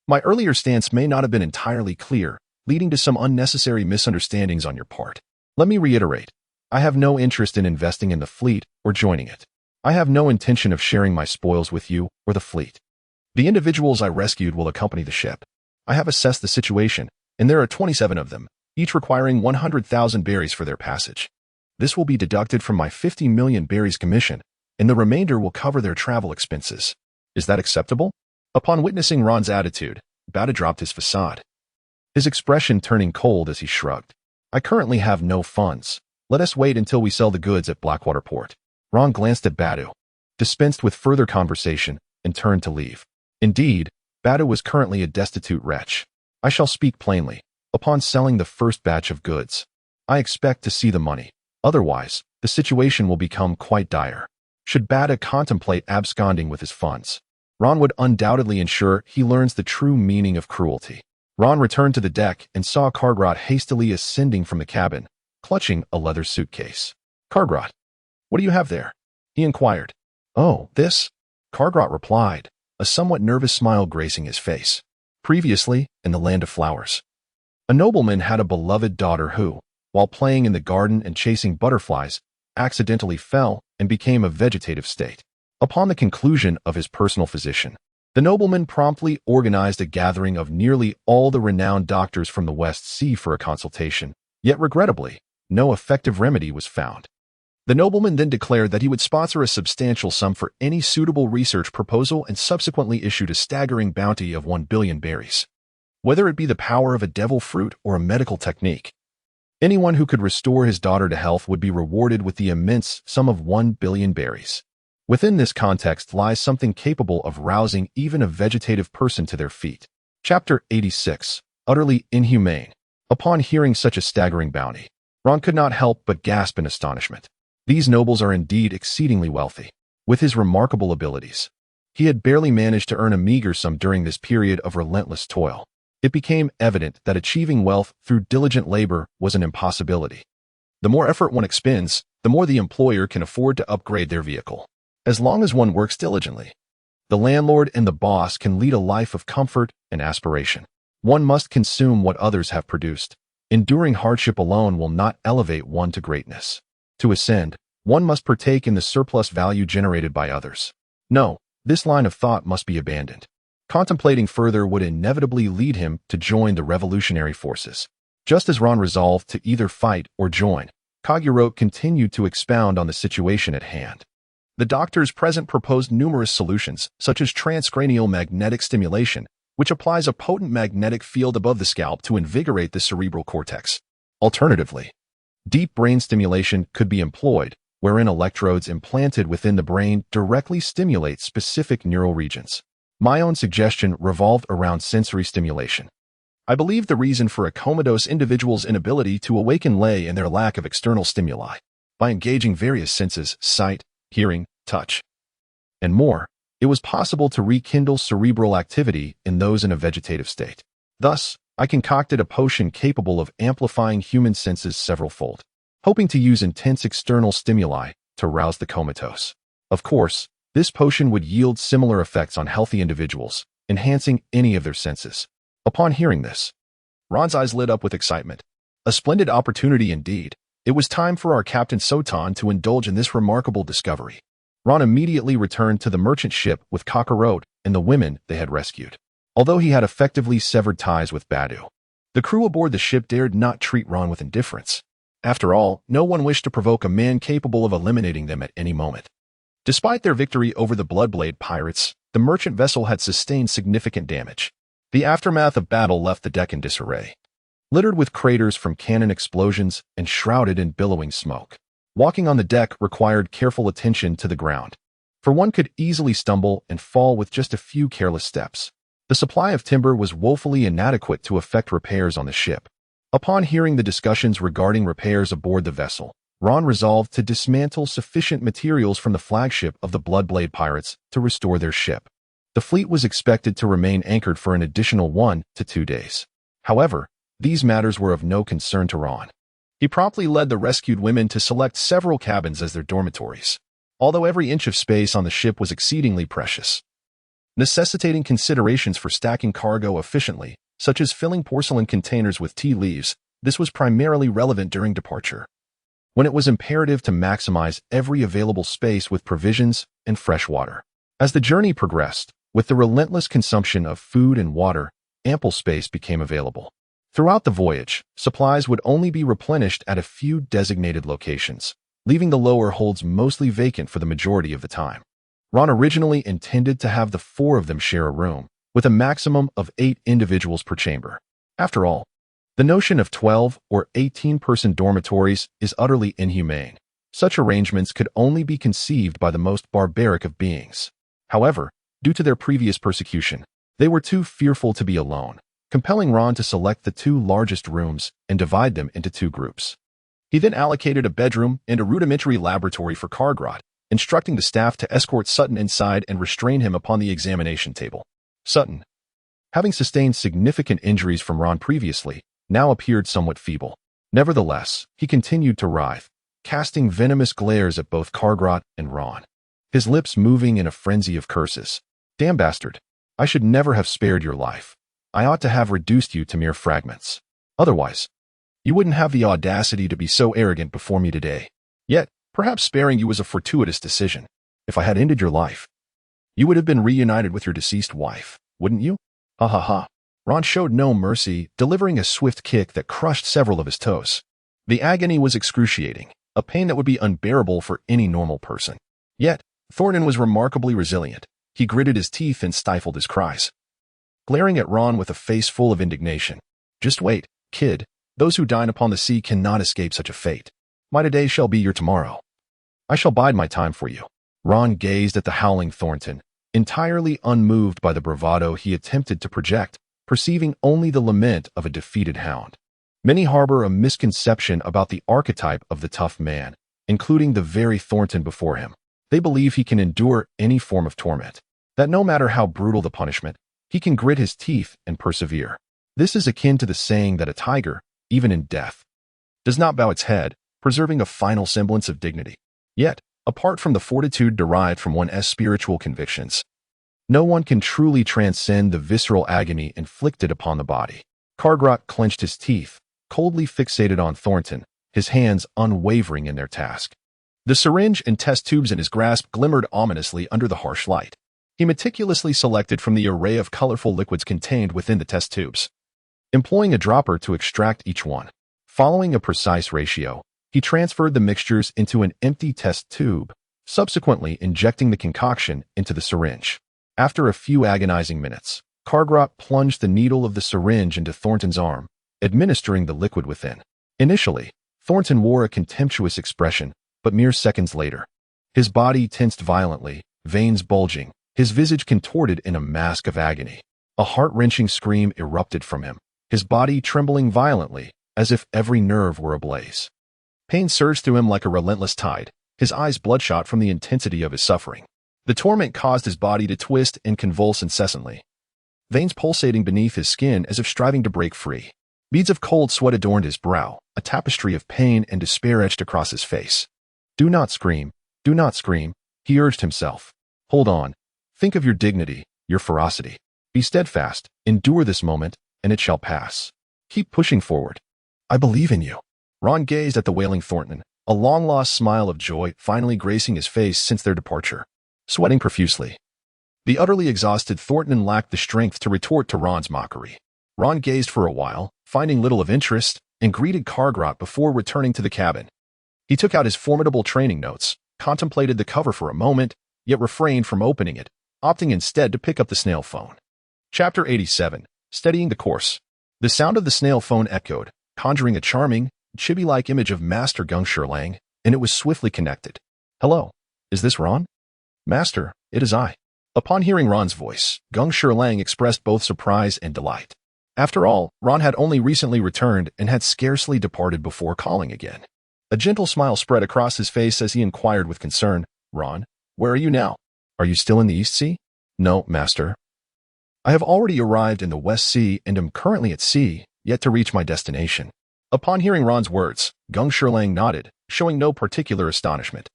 My earlier stance may not have been entirely clear, leading to some unnecessary misunderstandings on your part. Let me reiterate, I have no interest in investing in the fleet or joining it. I have no intention of sharing my spoils with you or the fleet. The individuals I rescued will accompany the ship. I have assessed the situation, and there are 27 of them, each requiring 100,000 berries for their passage. This will be deducted from my 50 million berries commission, and the remainder will cover their travel expenses. Is that acceptable? Upon witnessing Ron's attitude, Bada dropped his facade, his expression turning cold as he shrugged. I currently have no funds. Let us wait until we sell the goods at Blackwater Port. Ron glanced at Badu, dispensed with further conversation, and turned to leave. Indeed, Badu was currently a destitute wretch. I shall speak plainly. Upon selling the first batch of goods, I expect to see the money. Otherwise, the situation will become quite dire. Should Bada contemplate absconding with his funds, Ron would undoubtedly ensure he learns the true meaning of cruelty. Ron returned to the deck and saw Kargrot hastily ascending from the cabin, clutching a leather suitcase. Kargrot, what do you have there? He inquired. Oh, this? Kargrot replied, a somewhat nervous smile gracing his face. Previously, in the Land of Flowers, a nobleman had a beloved daughter who, while playing in the garden and chasing butterflies, accidentally fell and became a vegetative state. Upon the conclusion of his personal physician, the nobleman promptly organized a gathering of nearly all the renowned doctors from the West Sea for a consultation, yet regrettably, no effective remedy was found. The nobleman then declared that he would sponsor a substantial sum for any suitable research proposal and subsequently issued a staggering bounty of 1 billion berries. Whether it be the power of a devil fruit or a medical technique, anyone who could restore his daughter to health would be rewarded with the immense sum of 1 billion berries. Within this context lies something capable of rousing even a vegetative person to their feet. Chapter 86. Utterly inhumane. Upon hearing such a staggering bounty, Ron could not help but gasp in astonishment. These nobles are indeed exceedingly wealthy. With his remarkable abilities, he had barely managed to earn a meager sum during this period of relentless toil. It became evident that achieving wealth through diligent labor was an impossibility. The more effort one expends, the more the employer can afford to upgrade their vehicle. As long as one works diligently, the landlord and the boss can lead a life of comfort and aspiration. One must consume what others have produced. Enduring hardship alone will not elevate one to greatness. To ascend, one must partake in the surplus value generated by others. No, this line of thought must be abandoned. Contemplating further would inevitably lead him to join the revolutionary forces. Just as Ron resolved to either fight or join, Kaguro continued to expound on the situation at hand. The doctors present proposed numerous solutions, such as transcranial magnetic stimulation, which applies a potent magnetic field above the scalp to invigorate the cerebral cortex. Alternatively, deep brain stimulation could be employed, wherein electrodes implanted within the brain directly stimulate specific neural regions. My own suggestion revolved around sensory stimulation. I believe the reason for a comatose individual's inability to awaken lay in their lack of external stimuli. By engaging various senses, sight, hearing, touch, and more, it was possible to rekindle cerebral activity in those in a vegetative state. Thus, I concocted a potion capable of amplifying human senses several-fold, hoping to use intense external stimuli to rouse the comatose. Of course, this potion would yield similar effects on healthy individuals, enhancing any of their senses. Upon hearing this, Ron's eyes lit up with excitement. A splendid opportunity indeed. It was time for our Captain Sotan to indulge in this remarkable discovery. Ron immediately returned to the merchant ship with Kakarot and the women they had rescued. Although he had effectively severed ties with Badu, the crew aboard the ship dared not treat Ron with indifference. After all, no one wished to provoke a man capable of eliminating them at any moment. Despite their victory over the Bloodblade pirates, the merchant vessel had sustained significant damage. The aftermath of battle left the deck in disarray, littered with craters from cannon explosions and shrouded in billowing smoke. Walking on the deck required careful attention to the ground, for one could easily stumble and fall with just a few careless steps. The supply of timber was woefully inadequate to effect repairs on the ship. Upon hearing the discussions regarding repairs aboard the vessel, Ron resolved to dismantle sufficient materials from the flagship of the Bloodblade pirates to restore their ship. The fleet was expected to remain anchored for an additional 1 to 2 days. However, these matters were of no concern to Ron. He promptly led the rescued women to select several cabins as their dormitories, although every inch of space on the ship was exceedingly precious, necessitating considerations for stacking cargo efficiently, such as filling porcelain containers with tea leaves. This was primarily relevant during departure. when it was imperative to maximize every available space with provisions and fresh water. As the journey progressed, with the relentless consumption of food and water, ample space became available. Throughout the voyage, supplies would only be replenished at a few designated locations, leaving the lower holds mostly vacant for the majority of the time. Ron originally intended to have the four of them share a room, with a maximum of 8 individuals per chamber. After all, the notion of 12 or 18-person dormitories is utterly inhumane. Such arrangements could only be conceived by the most barbaric of beings. However, due to their previous persecution, they were too fearful to be alone, compelling Ron to select the 2 largest rooms and divide them into 2 groups. He then allocated a bedroom and a rudimentary laboratory for Kargrot, instructing the staff to escort Sutton inside and restrain him upon the examination table. Sutton, having sustained significant injuries from Ron previously, now appeared somewhat feeble. Nevertheless, he continued to writhe, casting venomous glares at both Kargrot and Ron, his lips moving in a frenzy of curses. "Damn bastard. I should never have spared your life. I ought to have reduced you to mere fragments. Otherwise, you wouldn't have the audacity to be so arrogant before me today. Yet, perhaps sparing you was a fortuitous decision. If I had ended your life, you would have been reunited with your deceased wife, wouldn't you? Ha ha ha." Ron showed no mercy, delivering a swift kick that crushed several of his toes. The agony was excruciating, a pain that would be unbearable for any normal person. Yet, Thornton was remarkably resilient. He gritted his teeth and stifled his cries, glaring at Ron with a face full of indignation. "Just wait, kid. Those who dine upon the sea cannot escape such a fate. My today shall be your tomorrow. I shall bide my time for you." Ron gazed at the howling Thornton, entirely unmoved by the bravado he attempted to project, perceiving only the lament of a defeated hound. Many harbor a misconception about the archetype of the tough man, including the very Thornton before him. They believe he can endure any form of torment, that no matter how brutal the punishment, he can grit his teeth and persevere. This is akin to the saying that a tiger, even in death, does not bow its head, preserving a final semblance of dignity. Yet, apart from the fortitude derived from one's spiritual convictions, no one can truly transcend the visceral agony inflicted upon the body. Kargrot clenched his teeth, coldly fixated on Thornton, his hands unwavering in their task. The syringe and test tubes in his grasp glimmered ominously under the harsh light. He meticulously selected from the array of colorful liquids contained within the test tubes, employing a dropper to extract each one. Following a precise ratio, he transferred the mixtures into an empty test tube, subsequently injecting the concoction into the syringe. After a few agonizing minutes, Kargrot plunged the needle of the syringe into Thornton's arm, administering the liquid within. Initially, Thornton wore a contemptuous expression, but mere seconds later, his body tensed violently, veins bulging, his visage contorted in a mask of agony. A heart-wrenching scream erupted from him, his body trembling violently, as if every nerve were ablaze. Pain surged through him like a relentless tide, his eyes bloodshot from the intensity of his suffering. The torment caused his body to twist and convulse incessantly, veins pulsating beneath his skin as if striving to break free. Beads of cold sweat adorned his brow, a tapestry of pain and despair etched across his face. "Do not scream, do not scream," he urged himself. "Hold on. Think of your dignity, your ferocity. Be steadfast, endure this moment, and it shall pass. Keep pushing forward. I believe in you." Ron gazed at the wailing Thornton, a long-lost smile of joy finally gracing his face since their departure. Sweating profusely, the utterly exhausted Thornton lacked the strength to retort to Ron's mockery. Ron gazed for a while, finding little of interest, and greeted Kargrot before returning to the cabin. He took out his formidable training notes, contemplated the cover for a moment, yet refrained from opening it, opting instead to pick up the snail phone. Chapter 87. Steadying the Course. The sound of the snail phone echoed, conjuring a charming, chibi-like image of Master Geng Silang, and it was swiftly connected. "Hello, is this Ron?" "Master, it is I." Upon hearing Ron's voice, Geng Silang expressed both surprise and delight. After all, Ron had only recently returned and had scarcely departed before calling again. A gentle smile spread across his face as he inquired with concern, "Ron, where are you now? Are you still in the East Sea?" "No, Master. I have already arrived in the West Sea and am currently at sea, yet to reach my destination." Upon hearing Ron's words, Geng Silang nodded, showing no particular astonishment.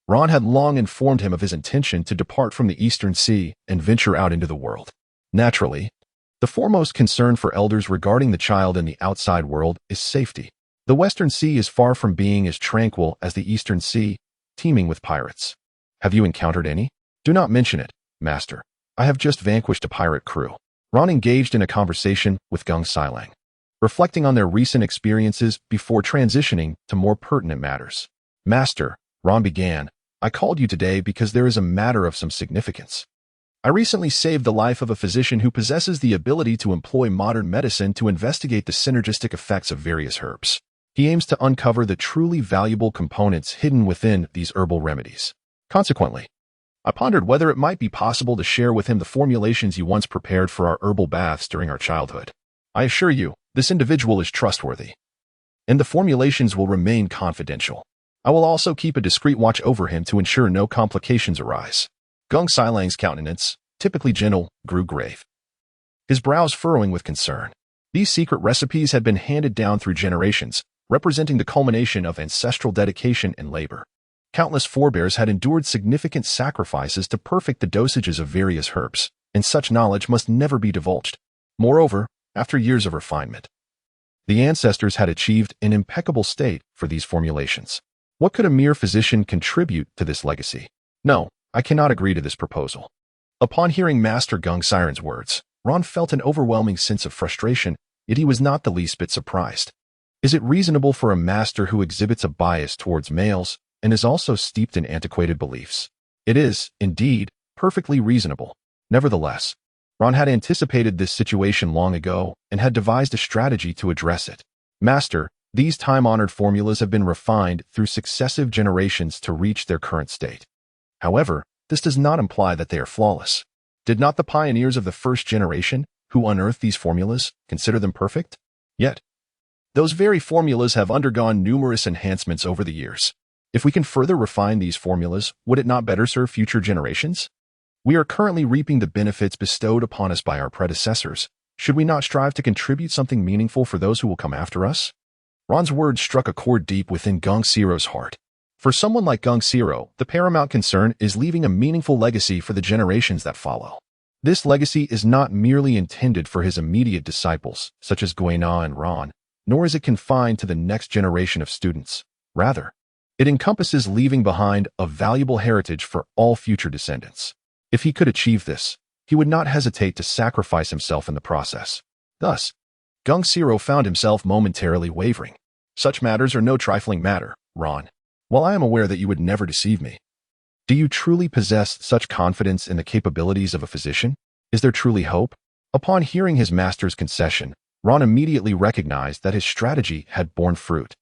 Ron had long informed him of his intention to depart from the Eastern Sea and venture out into the world. Naturally, the foremost concern for elders regarding the child in the outside world is safety. The Western Sea is far from being as tranquil as the Eastern Sea, teeming with pirates. Have you encountered any? Do not mention it, master. I have just vanquished a pirate crew. Ron engaged in a conversation with Geng Silang, reflecting on their recent experiences before transitioning to more pertinent matters. Master, Ron began, I called you today because there is a matter of some significance. I recently saved the life of a physician who possesses the ability to employ modern medicine to investigate the synergistic effects of various herbs. He aims to uncover the truly valuable components hidden within these herbal remedies. Consequently, I pondered whether it might be possible to share with him the formulations you once prepared for our herbal baths during our childhood. I assure you, this individual is trustworthy, and the formulations will remain confidential. I will also keep a discreet watch over him to ensure no complications arise. Geng Silang's countenance, typically gentle, grew grave, his brows furrowing with concern. These secret recipes had been handed down through generations, representing the culmination of ancestral dedication and labor. Countless forebears had endured significant sacrifices to perfect the dosages of various herbs, and such knowledge must never be divulged. Moreover, after years of refinement, the ancestors had achieved an impeccable state for these formulations. What could a mere physician contribute to this legacy? No, I cannot agree to this proposal. Upon hearing Master Geng Silang's words, Ron felt an overwhelming sense of frustration, yet he was not the least bit surprised. Is it reasonable for a master who exhibits a bias towards males and is also steeped in antiquated beliefs? It is, indeed, perfectly reasonable. Nevertheless, Ron had anticipated this situation long ago and had devised a strategy to address it. Master, these time-honored formulas have been refined through successive generations to reach their current state. However, this does not imply that they are flawless. Did not the pioneers of the first generation, who unearthed these formulas, consider them perfect? Yet, those very formulas have undergone numerous enhancements over the years. If we can further refine these formulas, would it not better serve future generations? We are currently reaping the benefits bestowed upon us by our predecessors. Should we not strive to contribute something meaningful for those who will come after us? Ron's words struck a chord deep within Geng Silang's heart. For someone like Geng Silang, the paramount concern is leaving a meaningful legacy for the generations that follow. This legacy is not merely intended for his immediate disciples, such as Kuina and Ron, nor is it confined to the next generation of students. Rather, it encompasses leaving behind a valuable heritage for all future descendants. If he could achieve this, he would not hesitate to sacrifice himself in the process. Thus, Geng Silang found himself momentarily wavering. Such matters are no trifling matter, Ron. While I am aware that you would never deceive me, do you truly possess such confidence in the capabilities of a physician? Is there truly hope? Upon hearing his master's concession, Ron immediately recognized that his strategy had borne fruit,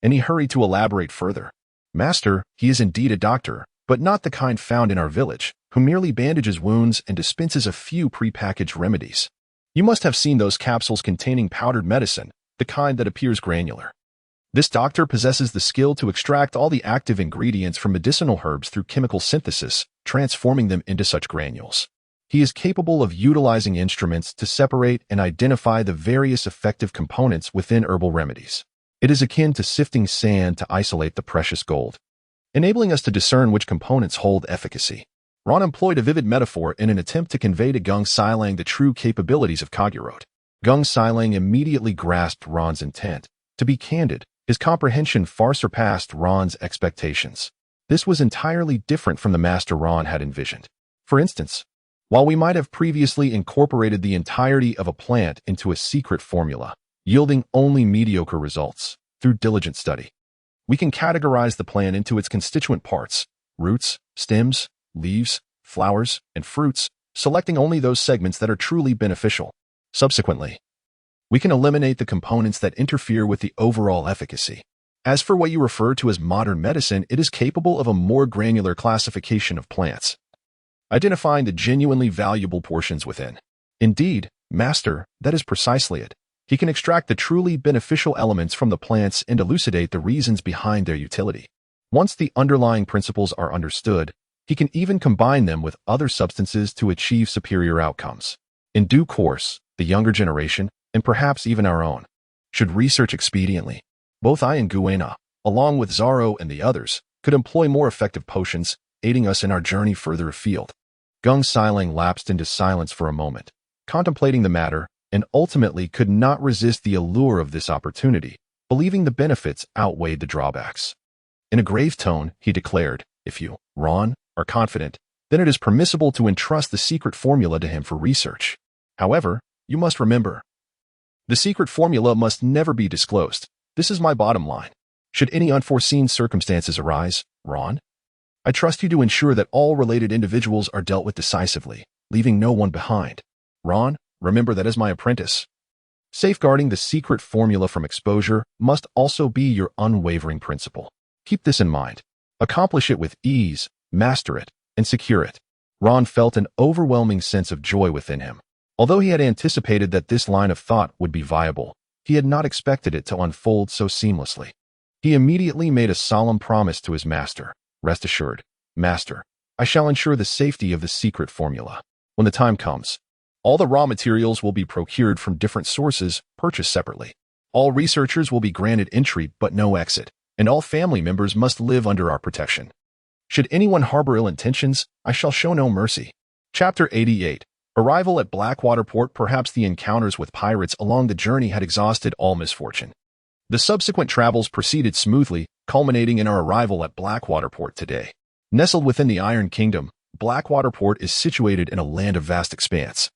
and he hurried to elaborate further. Master, he is indeed a doctor, but not the kind found in our village, who merely bandages wounds and dispenses a few pre-packaged remedies. You must have seen those capsules containing powdered medicine, the kind that appears granular. This doctor possesses the skill to extract all the active ingredients from medicinal herbs through chemical synthesis, transforming them into such granules. He is capable of utilizing instruments to separate and identify the various effective components within herbal remedies. It is akin to sifting sand to isolate the precious gold, enabling us to discern which components hold efficacy. Ron employed a vivid metaphor in an attempt to convey to Geng Silang the true capabilities of Kagurot. Geng Silang immediately grasped Ron's intent. To be candid, his comprehension far surpassed Ron's expectations. This was entirely different from the master Ron had envisioned. For instance, while we might have previously incorporated the entirety of a plant into a secret formula, yielding only mediocre results, through diligent study, we can categorize the plant into its constituent parts: roots, stems, leaves, flowers, and fruits, selecting only those segments that are truly beneficial. Subsequently, we can eliminate the components that interfere with the overall efficacy. As for what you refer to as modern medicine, it is capable of a more granular classification of plants, identifying the genuinely valuable portions within. Indeed, Master, that is precisely it. He can extract the truly beneficial elements from the plants and elucidate the reasons behind their utility. Once the underlying principles are understood, he can even combine them with other substances to achieve superior outcomes. In due course, the younger generation, and perhaps even our own, should research expediently. Both I and Kuina, along with Zoro and the others, could employ more effective potions, aiding us in our journey further afield. Geng Silang lapsed into silence for a moment, contemplating the matter, and ultimately could not resist the allure of this opportunity. believing the benefits outweighed the drawbacks. In a grave tone, he declared, "If you, Ron, are confident, then it is permissible to entrust the secret formula to him for research. However, you must remember, the secret formula must never be disclosed. This is my bottom line. Should any unforeseen circumstances arise, Ron, I trust you to ensure that all related individuals are dealt with decisively, leaving no one behind. Ron, remember that as my apprentice, safeguarding the secret formula from exposure must also be your unwavering principle. Keep this in mind. Accomplish it with ease, master it, and secure it." Ron felt an overwhelming sense of joy within him. Although he had anticipated that this line of thought would be viable, he had not expected it to unfold so seamlessly. He immediately made a solemn promise to his master. "Rest assured, Master, I shall ensure the safety of the secret formula. When the time comes, all the raw materials will be procured from different sources, purchased separately. All researchers will be granted entry but no exit, and all family members must live under our protection. Should anyone harbor ill intentions, I shall show no mercy." Chapter 88. Arrival at Blackwater Port. Perhaps the encounters with pirates along the journey had exhausted all misfortune. The subsequent travels proceeded smoothly, culminating in our arrival at Blackwater Port today. Nestled within the Iron Kingdom, Blackwater Port is situated in a land of vast expanse,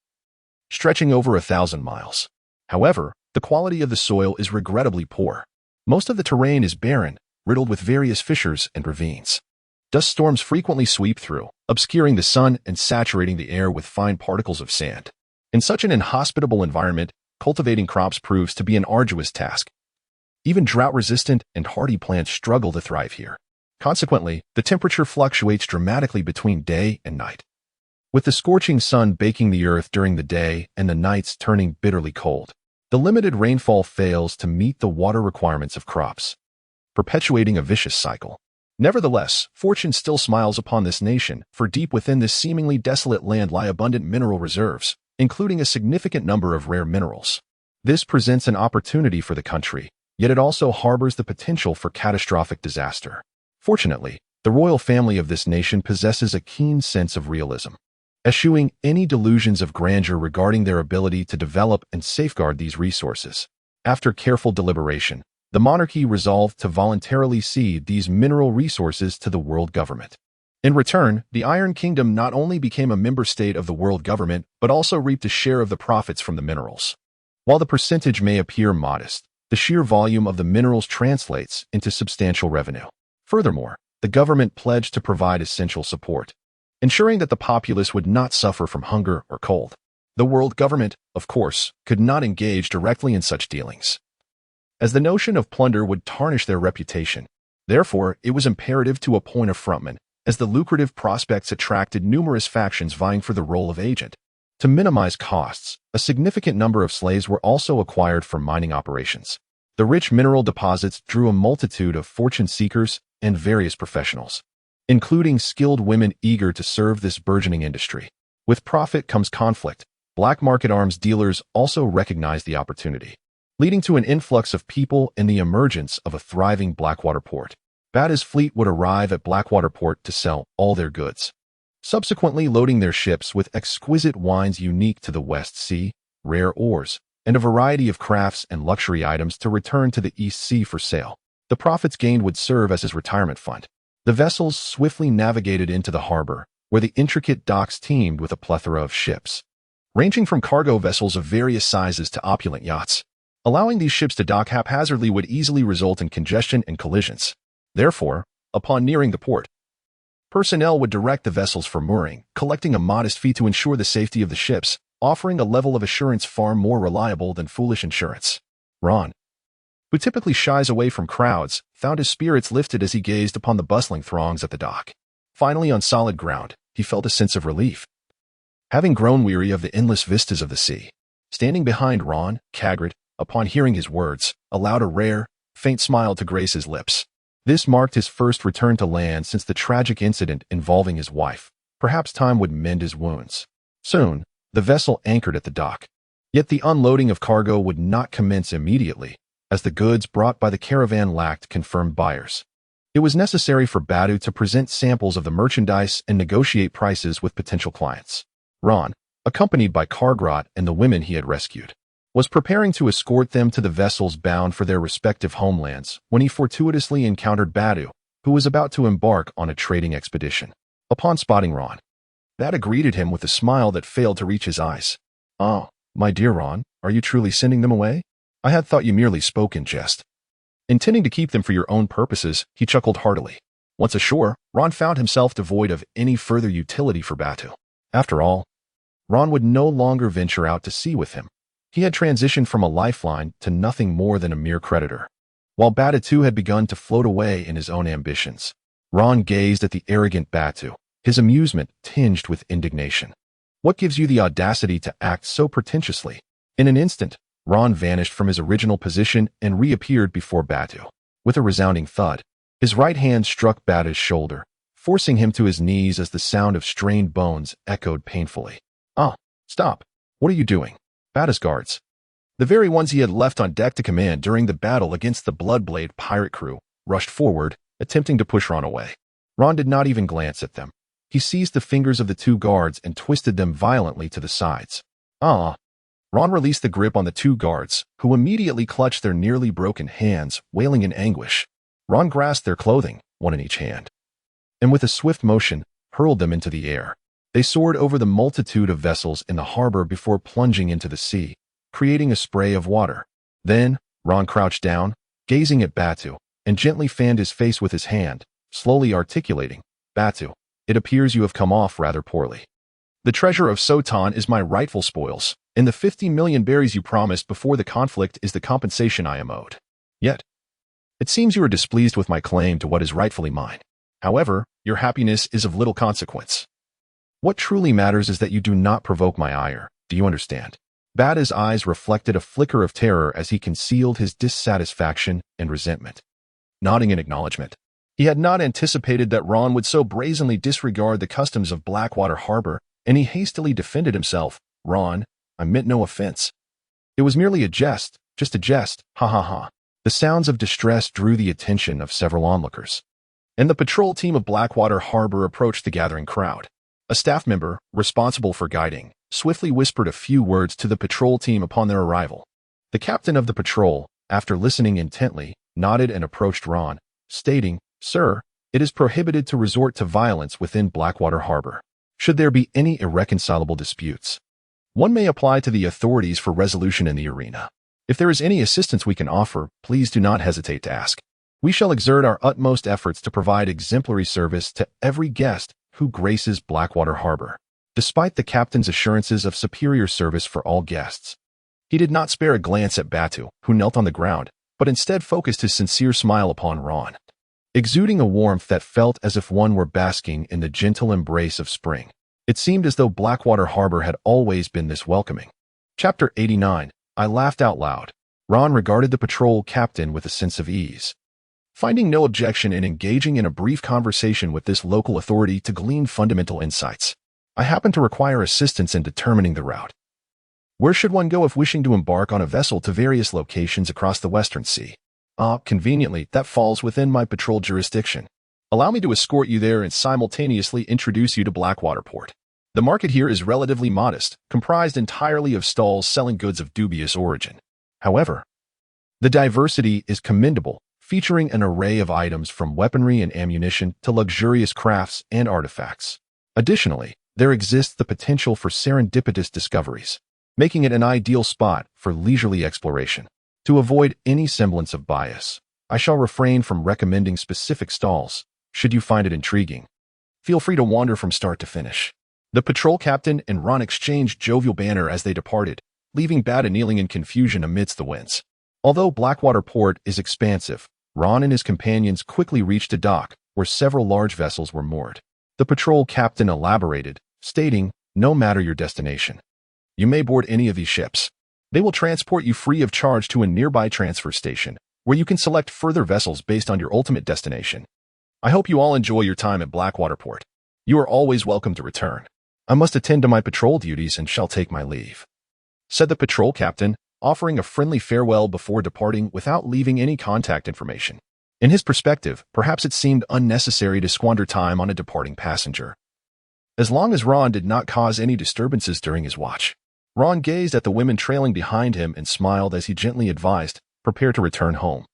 stretching over 1,000 miles. However, the quality of the soil is regrettably poor. Most of the terrain is barren, riddled with various fissures and ravines. Dust storms frequently sweep through, obscuring the sun and saturating the air with fine particles of sand. In such an inhospitable environment, cultivating crops proves to be an arduous task. Even drought-resistant and hardy plants struggle to thrive here. Consequently, the temperature fluctuates dramatically between day and night, with the scorching sun baking the earth during the day and the nights turning bitterly cold. The limited rainfall fails to meet the water requirements of crops, perpetuating a vicious cycle. Nevertheless, fortune still smiles upon this nation, for deep within this seemingly desolate land lie abundant mineral reserves, including a significant number of rare minerals. This presents an opportunity for the country, yet it also harbors the potential for catastrophic disaster. Fortunately, the royal family of this nation possesses a keen sense of realism, eschewing any delusions of grandeur regarding their ability to develop and safeguard these resources. After careful deliberation, the monarchy resolved to voluntarily cede these mineral resources to the world government. In return, the Iron Kingdom not only became a member state of the world government, but also reaped a share of the profits from the minerals. While the percentage may appear modest, the sheer volume of the minerals translates into substantial revenue. Furthermore, the government pledged to provide essential support, ensuring that the populace would not suffer from hunger or cold. The world government, of course, could not engage directly in such dealings, as the notion of plunder would tarnish their reputation. Therefore, it was imperative to appoint a frontman, as the lucrative prospects attracted numerous factions vying for the role of agent. To minimize costs, a significant number of slaves were also acquired for mining operations. The rich mineral deposits drew a multitude of fortune seekers and various professionals, including skilled women eager to serve this burgeoning industry. With profit comes conflict. Black market arms dealers also recognized the opportunity, leading to an influx of people and the emergence of a thriving Blackwater Port. Bada's fleet would arrive at Blackwater Port to sell all their goods, subsequently loading their ships with exquisite wines unique to the West Sea, rare ores, and a variety of crafts and luxury items to return to the East Sea for sale. The profits gained would serve as his retirement fund. The vessels swiftly navigated into the harbor, where the intricate docks teemed with a plethora of ships, ranging from cargo vessels of various sizes to opulent yachts. Allowing these ships to dock haphazardly would easily result in congestion and collisions. Therefore, upon nearing the port, personnel would direct the vessels for mooring, collecting a modest fee to ensure the safety of the ships, offering a level of assurance far more reliable than foolish insurance. Ron, who typically shies away from crowds, found his spirits lifted as he gazed upon the bustling throngs at the dock. Finally on solid ground, he felt a sense of relief, having grown weary of the endless vistas of the sea. Standing behind Ron, Cagrid, upon hearing his words, allowed a rare, faint smile to grace his lips. This marked his first return to land since the tragic incident involving his wife. Perhaps time would mend his wounds. Soon, the vessel anchored at the dock. Yet the unloading of cargo would not commence immediately, as the goods brought by the caravan lacked confirmed buyers. It was necessary for Badu to present samples of the merchandise and negotiate prices with potential clients. Ron, accompanied by Kargrot and the women he had rescued, was preparing to escort them to the vessels bound for their respective homelands when he fortuitously encountered Badu, who was about to embark on a trading expedition. Upon spotting Ron, Badu greeted him with a smile that failed to reach his eyes. "Oh, my dear Ron, are you truly sending them away? I had thought you merely spoke in jest." Intending to keep them for your own purposes, he chuckled heartily. Once ashore, Ron found himself devoid of any further utility for Batu. After all, Ron would no longer venture out to sea with him. He had transitioned from a lifeline to nothing more than a mere creditor. While Batu had begun to float away in his own ambitions, Ron gazed at the arrogant Batu, his amusement tinged with indignation. "What gives you the audacity to act so pretentiously?" In an instant, Ron vanished from his original position and reappeared before Batu. With a resounding thud, his right hand struck Batu's shoulder, forcing him to his knees as the sound of strained bones echoed painfully. "Ah, stop. What are you doing?" Batu's guards, the very ones he had left on deck to command during the battle against the Bloodblade pirate crew, rushed forward, attempting to push Ron away. Ron did not even glance at them. He seized the fingers of the two guards and twisted them violently to the sides. Ron released the grip on the two guards, who immediately clutched their nearly broken hands, wailing in anguish. Ron grasped their clothing, one in each hand, and with a swift motion, hurled them into the air. They soared over the multitude of vessels in the harbor before plunging into the sea, creating a spray of water. Then, Ron crouched down, gazing at Batu, and gently fanned his face with his hand, slowly articulating, "Batu, it appears you have come off rather poorly. The treasure of Sotan is my rightful spoils, and the 50 million berries you promised before the conflict is the compensation I am owed. Yet, it seems you are displeased with my claim to what is rightfully mine. However, your happiness is of little consequence. What truly matters is that you do not provoke my ire. Do you understand?" Batu's eyes reflected a flicker of terror as he concealed his dissatisfaction and resentment. Nodding in acknowledgement, he had not anticipated that Ron would so brazenly disregard the customs of Blackwater Harbor, and he hastily defended himself. "Ron, I meant no offense. It was merely a jest, just a jest, ha ha ha." The sounds of distress drew the attention of several onlookers, and the patrol team of Blackwater Harbor approached the gathering crowd. A staff member, responsible for guiding, swiftly whispered a few words to the patrol team upon their arrival. The captain of the patrol, after listening intently, nodded and approached Ron, stating, "Sir, it is prohibited to resort to violence within Blackwater Harbor. Should there be any irreconcilable disputes, one may apply to the authorities for resolution in the arena. If there is any assistance we can offer, please do not hesitate to ask. We shall exert our utmost efforts to provide exemplary service to every guest who graces Blackwater Harbor." Despite the captain's assurances of superior service for all guests, he did not spare a glance at Batu, who knelt on the ground, but instead focused his sincere smile upon Ron, exuding a warmth that felt as if one were basking in the gentle embrace of spring. It seemed as though Blackwater Harbor had always been this welcoming. Chapter 89. I laughed out loud. Ron regarded the patrol captain with a sense of ease, finding no objection in engaging in a brief conversation with this local authority to glean fundamental insights. "I happen to require assistance in determining the route. Where should one go if wishing to embark on a vessel to various locations across the Western Sea?" Conveniently, that falls within my patrol jurisdiction. Allow me to escort you there and simultaneously introduce you to Blackwater Port. The market here is relatively modest, comprised entirely of stalls selling goods of dubious origin. However, the diversity is commendable, featuring an array of items from weaponry and ammunition to luxurious crafts and artifacts. Additionally, there exists the potential for serendipitous discoveries, making it an ideal spot for leisurely exploration. To avoid any semblance of bias, I shall refrain from recommending specific stalls. Should you find it intriguing, feel free to wander from start to finish. The patrol captain and Ron exchanged jovial banter as they departed, leaving Batu kneeling in confusion amidst the winds. Although Blackwater Port is expansive, Ron and his companions quickly reached a dock where several large vessels were moored. The patrol captain elaborated, stating, "No matter your destination, you may board any of these ships. They will transport you free of charge to a nearby transfer station, where you can select further vessels based on your ultimate destination. I hope you all enjoy your time at Blackwater Port. You are always welcome to return. I must attend to my patrol duties and shall take my leave," said the patrol captain, offering a friendly farewell before departing without leaving any contact information. In his perspective, perhaps it seemed unnecessary to squander time on a departing passenger, as long as Ron did not cause any disturbances during his watch. Ron gazed at the women trailing behind him and smiled as he gently advised, "Prepare to return home.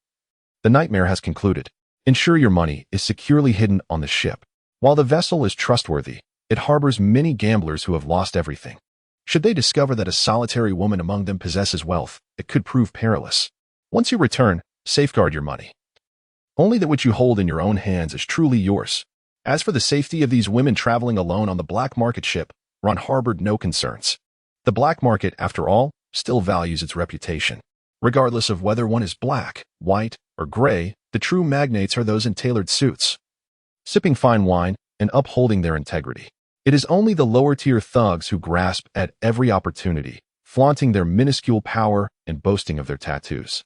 The nightmare has concluded. Ensure your money is securely hidden on the ship. While the vessel is trustworthy, it harbors many gamblers who have lost everything. Should they discover that a solitary woman among them possesses wealth, it could prove perilous. Once you return, safeguard your money. Only that which you hold in your own hands is truly yours." As for the safety of these women traveling alone on the black market ship, Ron harbored no concerns. The black market, after all, still values its reputation. Regardless of whether one is black, white, or gray, the true magnates are those in tailored suits, sipping fine wine and upholding their integrity. It is only the lower-tier thugs who grasp at every opportunity, flaunting their minuscule power and boasting of their tattoos,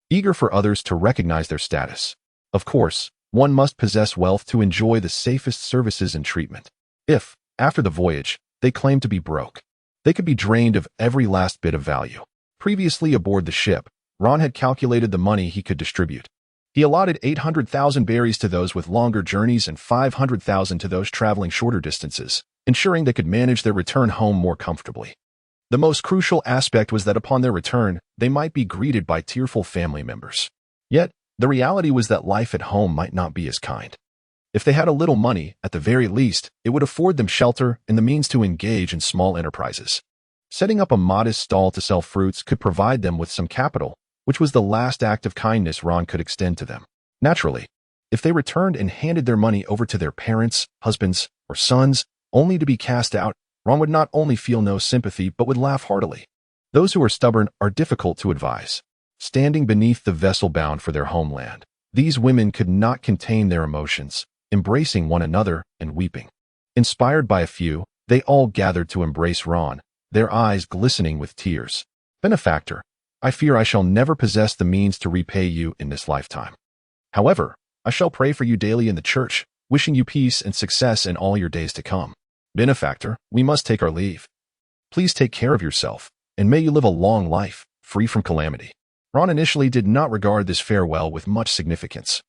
eager for others to recognize their status. Of course, one must possess wealth to enjoy the safest services and treatment. If, after the voyage, they claim to be broke, they could be drained of every last bit of value. Previously aboard the ship, Ron had calculated the money he could distribute. He allotted 800,000 berries to those with longer journeys and 500,000 to those traveling shorter distances, ensuring they could manage their return home more comfortably. The most crucial aspect was that upon their return, they might be greeted by tearful family members. Yet, the reality was that life at home might not be as kind. If they had a little money, at the very least, it would afford them shelter and the means to engage in small enterprises. Setting up a modest stall to sell fruits could provide them with some capital, which was the last act of kindness Ron could extend to them. Naturally, if they returned and handed their money over to their parents, husbands, or sons, only to be cast out, Ron would not only feel no sympathy but would laugh heartily. Those who are stubborn are difficult to advise. Standing beneath the vessel bound for their homeland, these women could not contain their emotions, embracing one another and weeping. Inspired by a few, they all gathered to embrace Ron, their eyes glistening with tears. "Benefactor, I fear I shall never possess the means to repay you in this lifetime. However, I shall pray for you daily in the church, wishing you peace and success in all your days to come. Benefactor, we must take our leave. Please take care of yourself, and may you live a long life, free from calamity." Ron initially did not regard this farewell with much significance,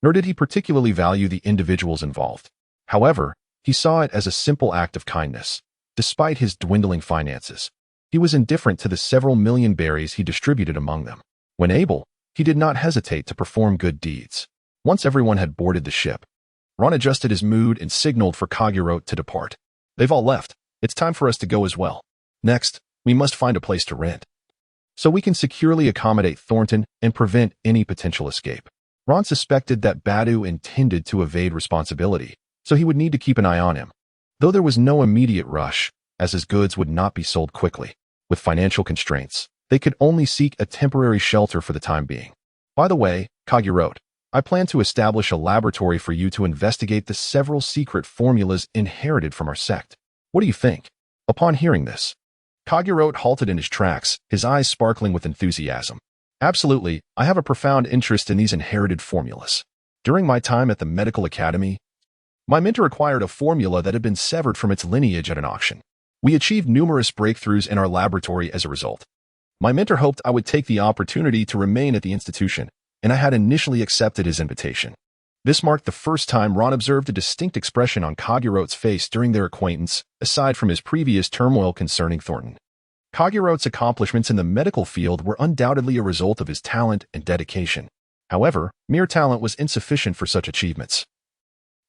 nor did he particularly value the individuals involved. However, he saw it as a simple act of kindness. Despite his dwindling finances, he was indifferent to the several million berries he distributed among them. When able, he did not hesitate to perform good deeds. Once everyone had boarded the ship, Ron adjusted his mood and signaled for Kagurot to depart. "They've all left. It's time for us to go as well. Next, we must find a place to rent, so we can securely accommodate Thornton and prevent any potential escape." Ron suspected that Badu intended to evade responsibility, so he would need to keep an eye on him. Though there was no immediate rush, as his goods would not be sold quickly. With financial constraints, they could only seek a temporary shelter for the time being. "By the way, Kagurot, I plan to establish a laboratory for you to investigate the several secret formulas inherited from our sect. What do you think?" Upon hearing this, Kagurot halted in his tracks, his eyes sparkling with enthusiasm. "Absolutely, I have a profound interest in these inherited formulas. During my time at the medical academy, my mentor acquired a formula that had been severed from its lineage at an auction. We achieved numerous breakthroughs in our laboratory as a result. My mentor hoped I would take the opportunity to remain at the institution, and I had initially accepted his invitation." This marked the first time Ron observed a distinct expression on Kagurot's face during their acquaintance, aside from his previous turmoil concerning Thornton. Kagurot's accomplishments in the medical field were undoubtedly a result of his talent and dedication. However, mere talent was insufficient for such achievements.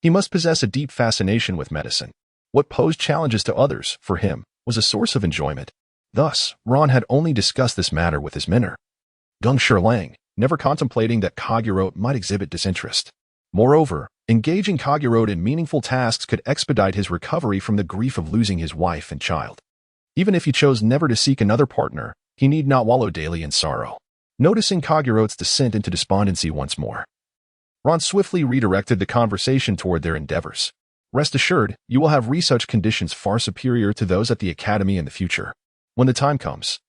He must possess a deep fascination with medicine. What posed challenges to others, for him, was a source of enjoyment. Thus, Ron had only discussed this matter with his mentor, Geng Silang, never contemplating that Kagurot might exhibit disinterest. Moreover, engaging Kagurot in meaningful tasks could expedite his recovery from the grief of losing his wife and child. Even if he chose never to seek another partner, he need not wallow daily in sorrow. Noticing Kagurot's descent into despondency once more, Ron swiftly redirected the conversation toward their endeavors. "Rest assured, you will have research conditions far superior to those at the Academy in the future. When the time comes,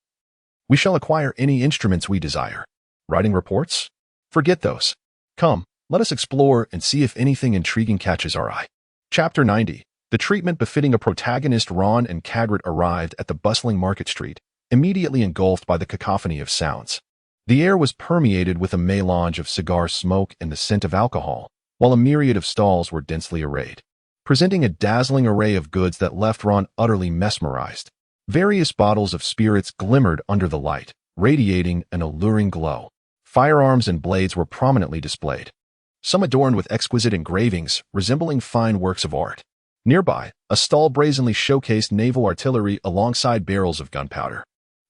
we shall acquire any instruments we desire. Writing reports? Forget those. Come, let us explore and see if anything intriguing catches our eye." Chapter 90. The treatment befitting a protagonist. Ron and Kagrat arrived at the bustling market street, immediately engulfed by the cacophony of sounds. The air was permeated with a melange of cigar smoke and the scent of alcohol, while a myriad of stalls were densely arrayed, presenting a dazzling array of goods that left Ron utterly mesmerized. Various bottles of spirits glimmered under the light, radiating an alluring glow. Firearms and blades were prominently displayed, some adorned with exquisite engravings resembling fine works of art. Nearby, a stall brazenly showcased naval artillery alongside barrels of gunpowder.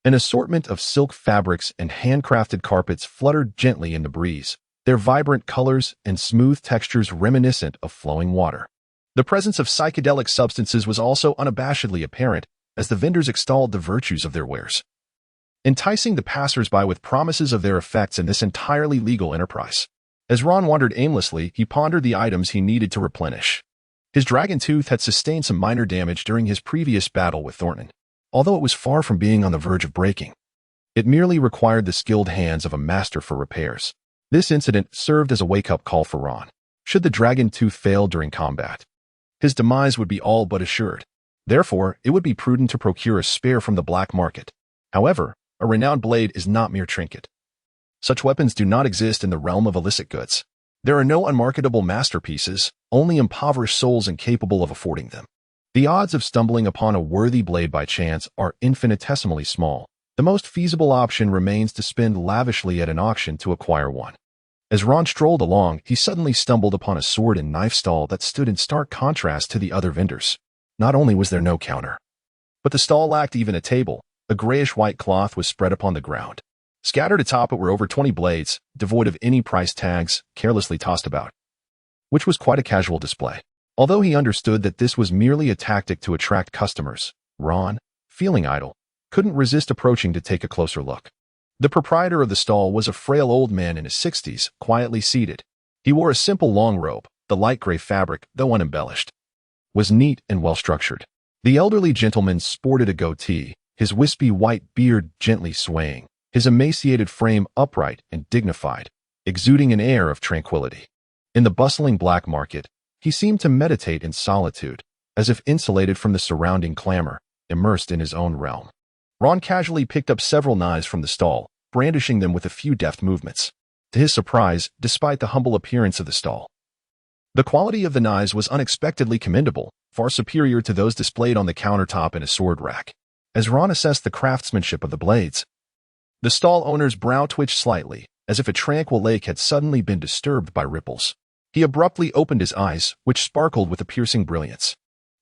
An assortment of silk fabrics and handcrafted carpets fluttered gently in the breeze, their vibrant colors and smooth textures reminiscent of flowing water. The presence of psychedelic substances was also unabashedly apparent as the vendors extolled the virtues of their wares, enticing the passers-by with promises of their effects in this entirely legal enterprise. As Ron wandered aimlessly, he pondered the items he needed to replenish. His dragon tooth had sustained some minor damage during his previous battle with Thornton, although it was far from being on the verge of breaking. It merely required the skilled hands of a master for repairs. This incident served as a wake-up call for Ron. Should the dragon tooth fail during combat, his demise would be all but assured. Therefore, it would be prudent to procure a spare from the black market. However, a renowned blade is not mere trinket. Such weapons do not exist in the realm of illicit goods. There are no unmarketable masterpieces, only impoverished souls incapable of affording them. The odds of stumbling upon a worthy blade by chance are infinitesimally small. The most feasible option remains to spend lavishly at an auction to acquire one. As Ron strolled along, he suddenly stumbled upon a sword and knife stall that stood in stark contrast to the other vendors. Not only was there no counter, but the stall lacked even a table. A grayish-white cloth was spread upon the ground. Scattered atop it were over 20 blades, devoid of any price tags, carelessly tossed about, which was quite a casual display. Although he understood that this was merely a tactic to attract customers, Ron, feeling idle, couldn't resist approaching to take a closer look. The proprietor of the stall was a frail old man in his 60s, quietly seated. He wore a simple long robe. The light gray fabric, though unembellished, was neat and well-structured. The elderly gentleman sported a goatee, his wispy white beard gently swaying, his emaciated frame upright and dignified, exuding an air of tranquility. In the bustling black market, he seemed to meditate in solitude, as if insulated from the surrounding clamor, immersed in his own realm. Ron casually picked up several knives from the stall, brandishing them with a few deft movements. To his surprise, despite the humble appearance of the stall, the quality of the knives was unexpectedly commendable, far superior to those displayed on the countertop in a sword rack. As Ron assessed the craftsmanship of the blades, the stall owner's brow twitched slightly, as if a tranquil lake had suddenly been disturbed by ripples. He abruptly opened his eyes, which sparkled with a piercing brilliance.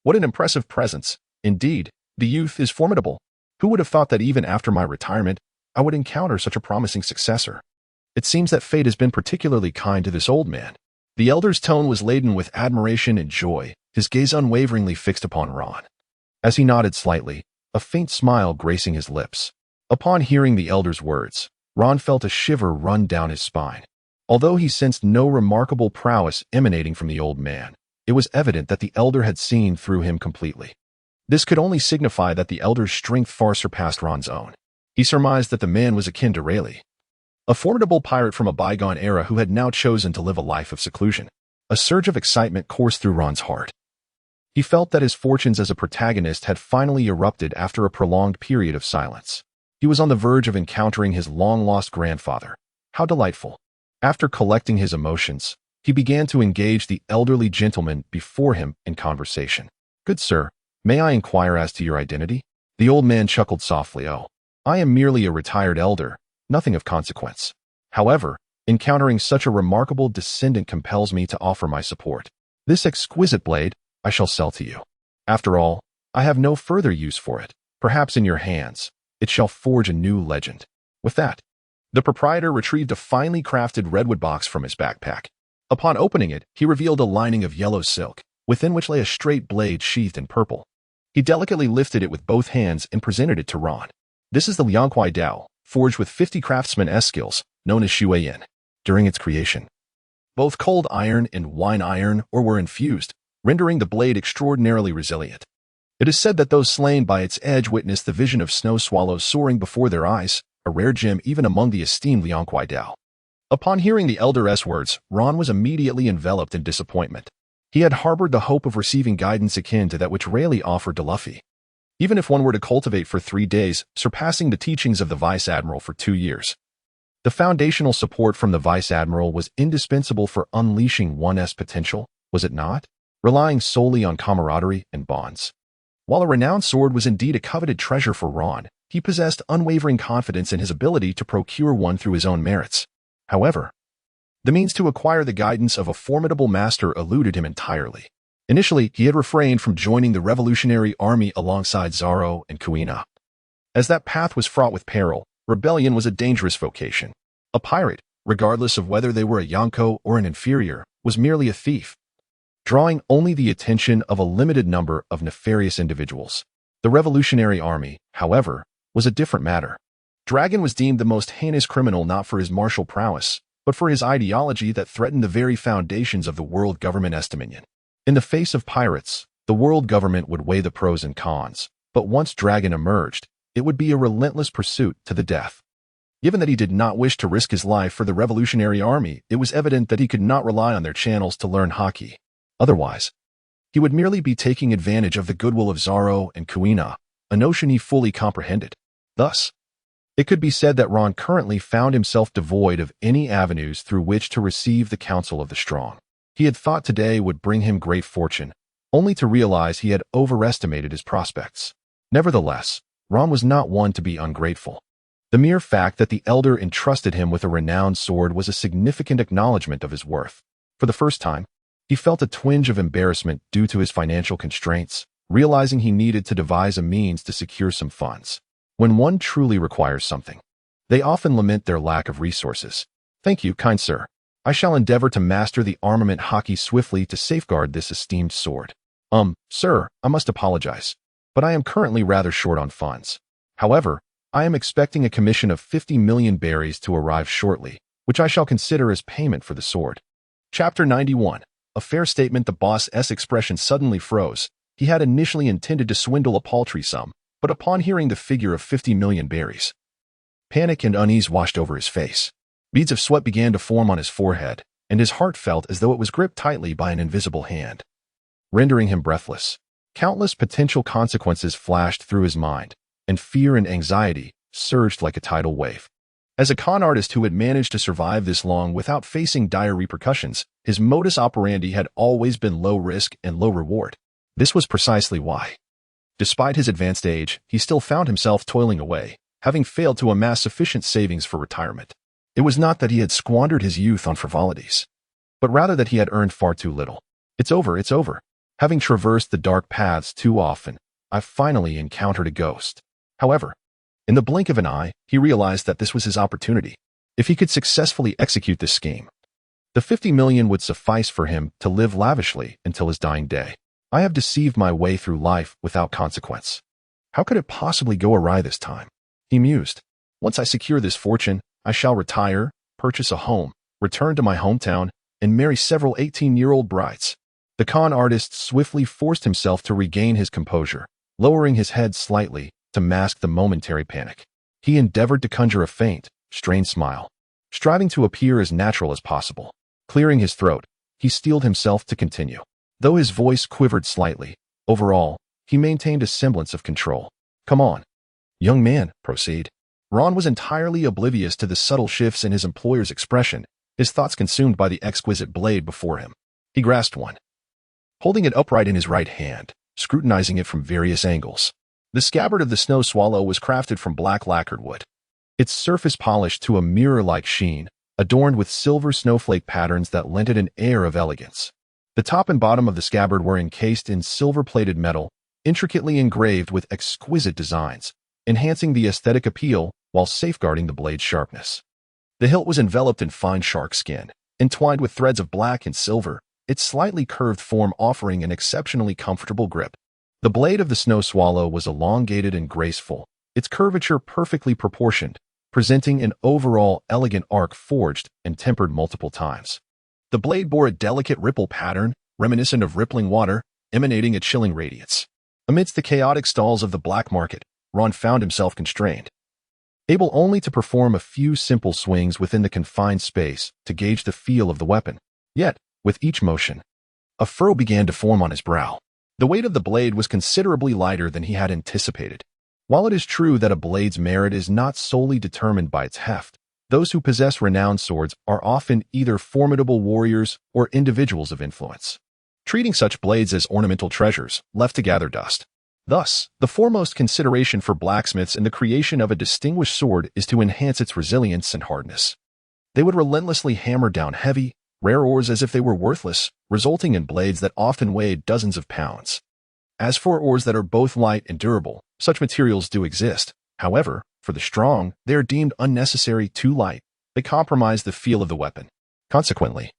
What an impressive presence. Indeed, the youth is formidable. Who would have thought that even after my retirement, I would encounter such a promising successor? It seems that fate has been particularly kind to this old man. The elder's tone was laden with admiration and joy, his gaze unwaveringly fixed upon Ron. As he nodded slightly, a faint smile gracing his lips. Upon hearing the elder's words, Ron felt a shiver run down his spine. Although he sensed no remarkable prowess emanating from the old man, it was evident that the elder had seen through him completely. This could only signify that the elder's strength far surpassed Ron's own. He surmised that the man was akin to Rayleigh, a formidable pirate from a bygone era who had now chosen to live a life of seclusion. A surge of excitement coursed through Ron's heart. He felt that his fortunes as a protagonist had finally erupted after a prolonged period of silence. He was on the verge of encountering his long-lost grandfather. How delightful. After collecting his emotions, he began to engage the elderly gentleman before him in conversation. "Good sir, may I inquire as to your identity?" The old man chuckled softly. "Oh, I am merely a retired elder, nothing of consequence. However, encountering such a remarkable descendant compels me to offer my support. This exquisite blade I shall sell to you. After all, I have no further use for it. Perhaps in your hands, it shall forge a new legend." With that, the proprietor retrieved a finely crafted redwood box from his backpack. Upon opening it, he revealed a lining of yellow silk, within which lay a straight blade sheathed in purple. He delicately lifted it with both hands and presented it to Ron. "This is the Liangkuai Dao, forged with 50 craftsman skills, known as Shuayin. During its creation, both cold iron and wine iron ore were infused, rendering the blade extraordinarily resilient. It is said that those slain by its edge witnessed the vision of snow swallows soaring before their eyes, a rare gem even among the esteemed Liangkuai Dao." Upon hearing the elder's words, Ron was immediately enveloped in disappointment. He had harbored the hope of receiving guidance akin to that which Rayleigh offered to Luffy. Even if one were to cultivate for 3 days, surpassing the teachings of the Vice Admiral for 2 years. The foundational support from the Vice Admiral was indispensable for unleashing one's potential, was it not? Relying solely on camaraderie and bonds, While a renowned sword was indeed a coveted treasure for Ron, he possessed unwavering confidence in his ability to procure one through his own merits. However, the means to acquire the guidance of a formidable master eluded him entirely. Initially, he had refrained from joining the revolutionary army alongside Zoro and Kuina. As that path was fraught with peril, rebellion was a dangerous vocation. A pirate, regardless of whether they were a Yonko or an inferior, was merely a thief, drawing only the attention of a limited number of nefarious individuals. The revolutionary army, however, was a different matter. Dragon was deemed the most heinous criminal not for his martial prowess, but for his ideology that threatened the very foundations of the world government dominion. In the face of pirates, the world government would weigh the pros and cons, but once Dragon emerged, it would be a relentless pursuit to the death. Given that he did not wish to risk his life for the revolutionary army, it was evident that he could not rely on their channels to learn haki. Otherwise, he would merely be taking advantage of the goodwill of Zoro and Kuina, a notion he fully comprehended. Thus, it could be said that Ron currently found himself devoid of any avenues through which to receive the counsel of the strong. He had thought today would bring him great fortune, only to realize he had overestimated his prospects. Nevertheless, Ron was not one to be ungrateful. The mere fact that the elder entrusted him with a renowned sword was a significant acknowledgement of his worth. For the first time, he felt a twinge of embarrassment due to his financial constraints, realizing he needed to devise a means to secure some funds. When one truly requires something, they often lament their lack of resources. Thank you, kind sir. I shall endeavor to master the armament haki swiftly to safeguard this esteemed sword. Sir, I must apologize, but I am currently rather short on funds. However, I am expecting a commission of 50 million berries to arrive shortly, which I shall consider as payment for the sword. Chapter 91. A fair statement. The boss's expression suddenly froze. He had initially intended to swindle a paltry sum, but upon hearing the figure of 50 million berries, panic and unease washed over his face. Beads of sweat began to form on his forehead, and his heart felt as though it was gripped tightly by an invisible hand, rendering him breathless. Countless potential consequences flashed through his mind, and fear and anxiety surged like a tidal wave. As a con artist who had managed to survive this long without facing dire repercussions, his modus operandi had always been low risk and low reward. This was precisely why, despite his advanced age, he still found himself toiling away, having failed to amass sufficient savings for retirement. It was not that he had squandered his youth on frivolities, but rather that he had earned far too little. It's over, it's over. Having traversed the dark paths too often, I finally encountered a ghost. However, in the blink of an eye, he realized that this was his opportunity. If he could successfully execute this scheme, the 50 million would suffice for him to live lavishly until his dying day. I have deceived my way through life without consequence. How could it possibly go awry this time? He mused. Once I secure this fortune, I shall retire, purchase a home, return to my hometown, and marry several 18-year-old brides. The con artist swiftly forced himself to regain his composure, lowering his head slightly to mask the momentary panic. He endeavored to conjure a faint, strained smile, striving to appear as natural as possible. Clearing his throat, he steeled himself to continue. Though his voice quivered slightly, overall, he maintained a semblance of control. Come on, young man, proceed. Ron was entirely oblivious to the subtle shifts in his employer's expression, his thoughts consumed by the exquisite blade before him. He grasped one, holding it upright in his right hand, scrutinizing it from various angles. The scabbard of the snow swallow was crafted from black lacquered wood, its surface polished to a mirror-like sheen, adorned with silver snowflake patterns that lent it an air of elegance. The top and bottom of the scabbard were encased in silver-plated metal, intricately engraved with exquisite designs, enhancing the aesthetic appeal while safeguarding the blade's sharpness. The hilt was enveloped in fine shark skin, entwined with threads of black and silver, its slightly curved form offering an exceptionally comfortable grip. The blade of the snow swallow was elongated and graceful, its curvature perfectly proportioned, presenting an overall elegant arc forged and tempered multiple times. The blade bore a delicate ripple pattern, reminiscent of rippling water, emanating a chilling radiance. Amidst the chaotic stalls of the black market, Ron found himself constrained, able only to perform a few simple swings within the confined space to gauge the feel of the weapon. Yet, with each motion, a furrow began to form on his brow. The weight of the blade was considerably lighter than he had anticipated. While it is true that a blade's merit is not solely determined by its heft, those who possess renowned swords are often either formidable warriors or individuals of influence, treating such blades as ornamental treasures left to gather dust. Thus, the foremost consideration for blacksmiths in the creation of a distinguished sword is to enhance its resilience and hardness. They would relentlessly hammer down heavy, rare ores as if they were worthless, resulting in blades that often weighed dozens of pounds. As for ores that are both light and durable, such materials do exist. However, for the strong, they are deemed unnecessary, too light. They compromise the feel of the weapon. Consequently,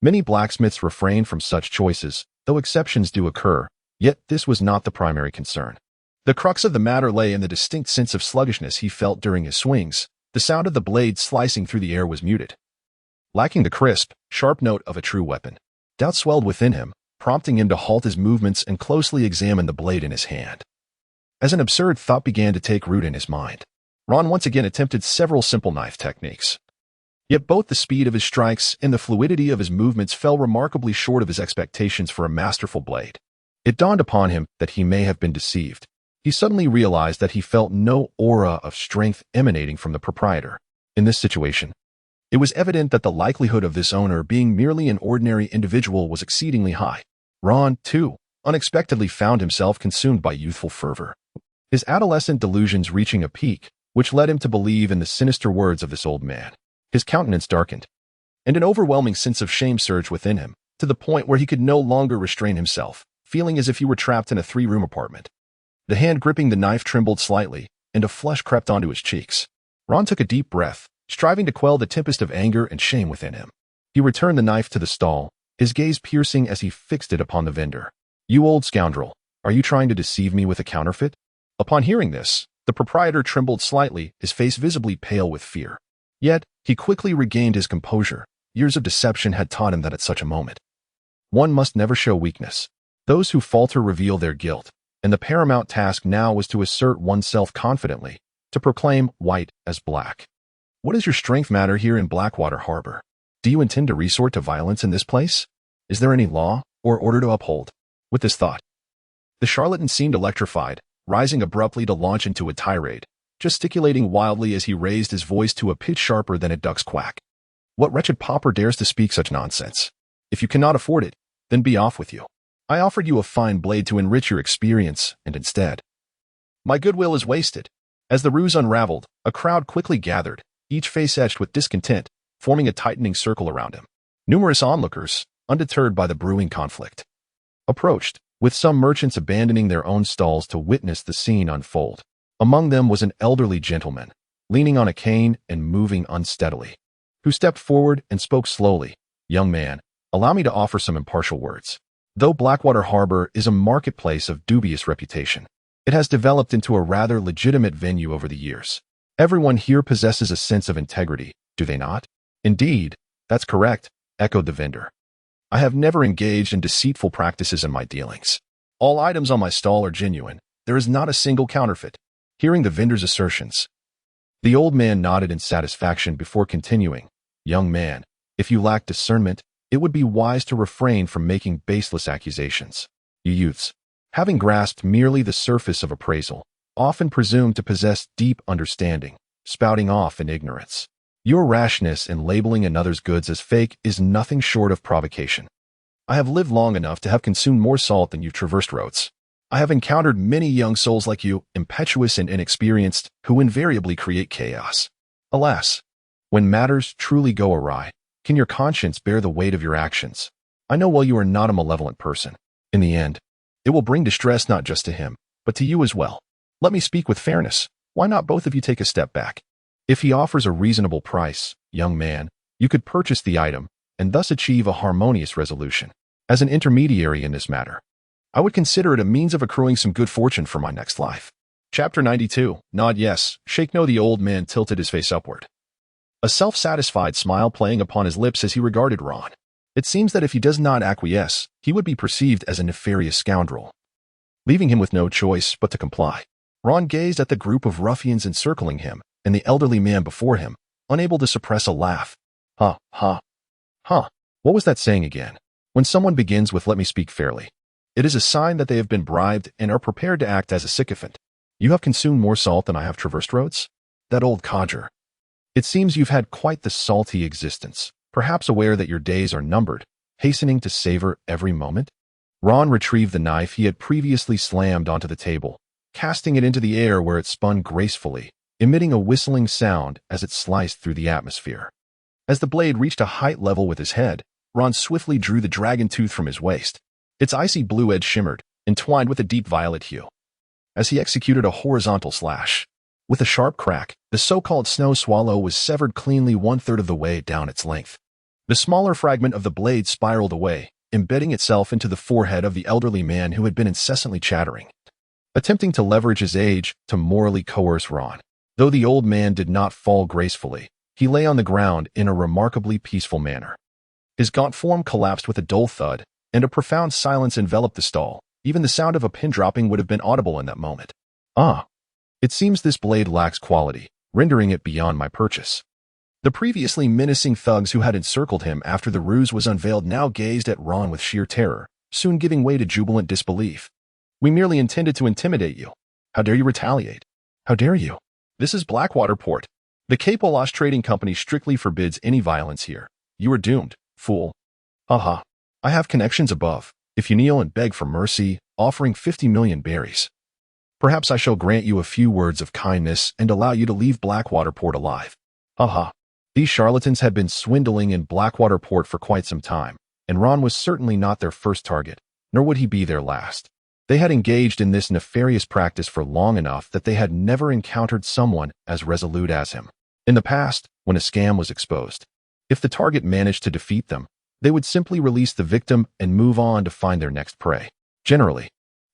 many blacksmiths refrain from such choices, though exceptions do occur, yet this was not the primary concern. The crux of the matter lay in the distinct sense of sluggishness he felt during his swings. The sound of the blade slicing through the air was muted, lacking the crisp, sharp note of a true weapon. Doubt swelled within him, prompting him to halt his movements and closely examine the blade in his hand. As an absurd thought began to take root in his mind, Ron once again attempted several simple knife techniques. Yet both the speed of his strikes and the fluidity of his movements fell remarkably short of his expectations for a masterful blade. It dawned upon him that he may have been deceived. He suddenly realized that he felt no aura of strength emanating from the proprietor. In this situation, it was evident that the likelihood of this owner being merely an ordinary individual was exceedingly high. Ron, too, unexpectedly found himself consumed by youthful fervor, his adolescent delusions reaching a peak, which led him to believe in the sinister words of this old man. His countenance darkened, and an overwhelming sense of shame surged within him, to the point where he could no longer restrain himself, feeling as if he were trapped in a three-room apartment. The hand gripping the knife trembled slightly, and a flush crept onto his cheeks. Ron took a deep breath, striving to quell the tempest of anger and shame within him. He returned the knife to the stall, his gaze piercing as he fixed it upon the vendor. "You old scoundrel, are you trying to deceive me with a counterfeit?" Upon hearing this, the proprietor trembled slightly, his face visibly pale with fear. Yet, he quickly regained his composure. Years of deception had taught him that at such a moment, one must never show weakness. Those who falter reveal their guilt, and the paramount task now was to assert oneself confidently, to proclaim white as black. "What does your strength matter here in Blackwater Harbor? Do you intend to resort to violence in this place? Is there any law or order to uphold?" With this thought, the charlatan seemed electrified, rising abruptly to launch into a tirade, gesticulating wildly as he raised his voice to a pitch sharper than a duck's quack. "What wretched pauper dares to speak such nonsense? If you cannot afford it, then be off with you. I offered you a fine blade to enrich your experience, and instead, my goodwill is wasted." As the ruse unraveled, a crowd quickly gathered, each face etched with discontent, forming a tightening circle around him. Numerous onlookers, undeterred by the brewing conflict, approached, with some merchants abandoning their own stalls to witness the scene unfold. Among them was an elderly gentleman, leaning on a cane and moving unsteadily, who stepped forward and spoke slowly. "Young man, allow me to offer some impartial words. Though Blackwater Harbor is a marketplace of dubious reputation, it has developed into a rather legitimate venue over the years. Everyone here possesses a sense of integrity, do they not?" "Indeed, that's correct," echoed the vendor. "I have never engaged in deceitful practices in my dealings. All items on my stall are genuine. There is not a single counterfeit." Hearing the vendor's assertions, the old man nodded in satisfaction before continuing. "Young man, if you lack discernment, it would be wise to refrain from making baseless accusations. You youths, having grasped merely the surface of appraisal, often presume to possess deep understanding, spouting off in ignorance. Your rashness in labeling another's goods as fake is nothing short of provocation. I have lived long enough to have consumed more salt than you've traversed roads. I have encountered many young souls like you, impetuous and inexperienced, who invariably create chaos. Alas, when matters truly go awry, can your conscience bear the weight of your actions? I know well you are not a malevolent person. In the end, it will bring distress not just to him, but to you as well. Let me speak with fairness. Why not both of you take a step back? If he offers a reasonable price, young man, you could purchase the item and thus achieve a harmonious resolution. As an intermediary in this matter, I would consider it a means of accruing some good fortune for my next life." Chapter 92. Nod yes, shake no. The old man tilted his face upward, a self-satisfied smile playing upon his lips as he regarded Ron. It seems that if he does not acquiesce, he would be perceived as a nefarious scoundrel, leaving him with no choice but to comply. Ron gazed at the group of ruffians encircling him and the elderly man before him, unable to suppress a laugh. Huh. What was that saying again? When someone begins with "let me speak fairly," it is a sign that they have been bribed and are prepared to act as a sycophant. You have consumed more salt than I have traversed roads? That old codger. It seems you've had quite the salty existence, perhaps aware that your days are numbered, hastening to savor every moment. Ron retrieved the knife he had previously slammed onto the table, casting it into the air where it spun gracefully, emitting a whistling sound as it sliced through the atmosphere. As the blade reached a height level with his head, Ron swiftly drew the dragon tooth from his waist. Its icy blue edge shimmered, entwined with a deep violet hue. As he executed a horizontal slash, with a sharp crack, the so-called snow swallow was severed cleanly 1/3 of the way down its length. The smaller fragment of the blade spiraled away, embedding itself into the forehead of the elderly man who had been incessantly chattering, attempting to leverage his age to morally coerce Ron. Though the old man did not fall gracefully, he lay on the ground in a remarkably peaceful manner. His gaunt form collapsed with a dull thud, and a profound silence enveloped the stall. Even the sound of a pin dropping would have been audible in that moment. It seems this blade lacks quality, rendering it beyond my purchase. The previously menacing thugs who had encircled him after the ruse was unveiled now gazed at Ron with sheer terror, soon giving way to jubilant disbelief. We merely intended to intimidate you. How dare you retaliate? How dare you? This is Blackwater Port. The Capolash Trading Company strictly forbids any violence here. You are doomed, fool. I have connections above. If you kneel and beg for mercy, offering 50 million berries, perhaps I shall grant you a few words of kindness and allow you to leave Blackwater Port alive. These charlatans had been swindling in Blackwater Port for quite some time, and Ron was certainly not their first target, nor would he be their last. They had engaged in this nefarious practice for long enough that they had never encountered someone as resolute as him. In the past, when a scam was exposed, if the target managed to defeat them, they would simply release the victim and move on to find their next prey. Generally,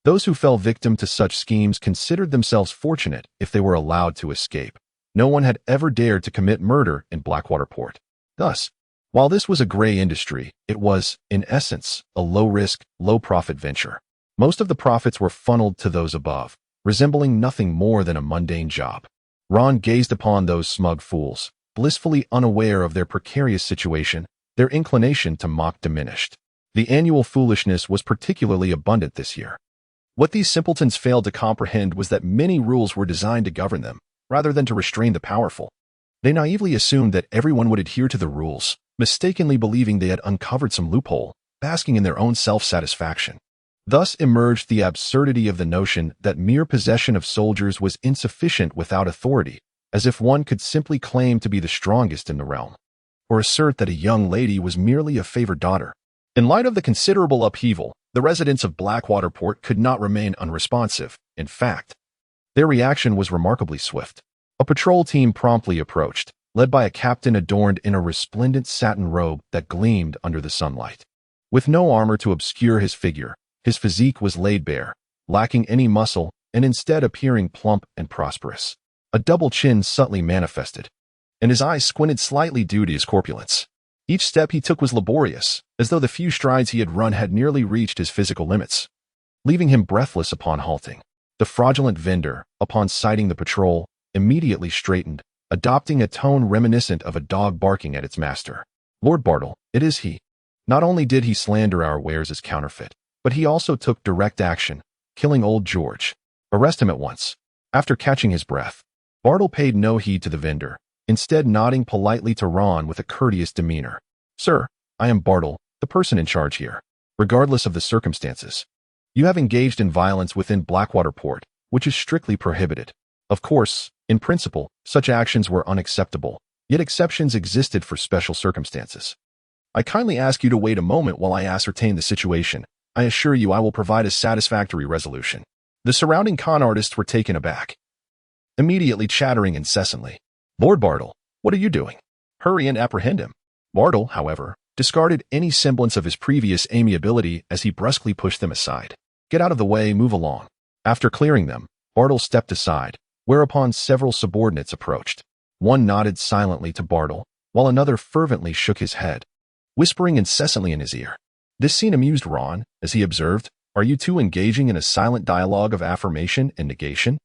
those who fell victim to such schemes considered themselves fortunate if they were allowed to escape. No one had ever dared to commit murder in Blackwater Port. Thus, while this was a gray industry, it was, in essence, a low-risk, low-profit venture. Most of the profits were funneled to those above, resembling nothing more than a mundane job. Ron gazed upon those smug fools, blissfully unaware of their precarious situation, their inclination to mock diminished. The annual foolishness was particularly abundant this year. What these simpletons failed to comprehend was that many rules were designed to govern them, rather than to restrain the powerful. They naively assumed that everyone would adhere to the rules, mistakenly believing they had uncovered some loophole, basking in their own self-satisfaction. Thus emerged the absurdity of the notion that mere possession of soldiers was insufficient without authority, as if one could simply claim to be the strongest in the realm, or assert that a young lady was merely a favored daughter. In light of the considerable upheaval, the residents of Blackwater Port could not remain unresponsive. In fact, their reaction was remarkably swift. A patrol team promptly approached, led by a captain adorned in a resplendent satin robe that gleamed under the sunlight. With no armor to obscure his figure, his physique was laid bare, lacking any muscle, and instead appearing plump and prosperous. A double chin subtly manifested, and his eyes squinted slightly due to his corpulence. Each step he took was laborious, as though the few strides he had run had nearly reached his physical limits, leaving him breathless upon halting. The fraudulent vendor, upon sighting the patrol, immediately straightened, adopting a tone reminiscent of a dog barking at its master. "Lord Bartle, it is he." Not only did he slander our wares as counterfeit, but he also took direct action, killing old George. Arrest him at once. After catching his breath, Bartle paid no heed to the vendor, instead nodding politely to Ron with a courteous demeanor. "Sir, I am Bartle, the person in charge here. Regardless of the circumstances, you have engaged in violence within Blackwater Port, which is strictly prohibited. Of course, in principle, such actions were unacceptable, yet exceptions existed for special circumstances. I kindly ask you to wait a moment while I ascertain the situation. I assure you I will provide a satisfactory resolution." The surrounding con artists were taken aback, immediately chattering incessantly. "Lord Bartle, what are you doing? Hurry and apprehend him." Bartle, however, discarded any semblance of his previous amiability as he brusquely pushed them aside. "Get out of the way, move along." After clearing them, Bartle stepped aside, whereupon several subordinates approached. One nodded silently to Bartle, while another fervently shook his head, whispering incessantly in his ear. This scene amused Ron, as he observed, "Are you two engaging in a silent dialogue of affirmation and negation?"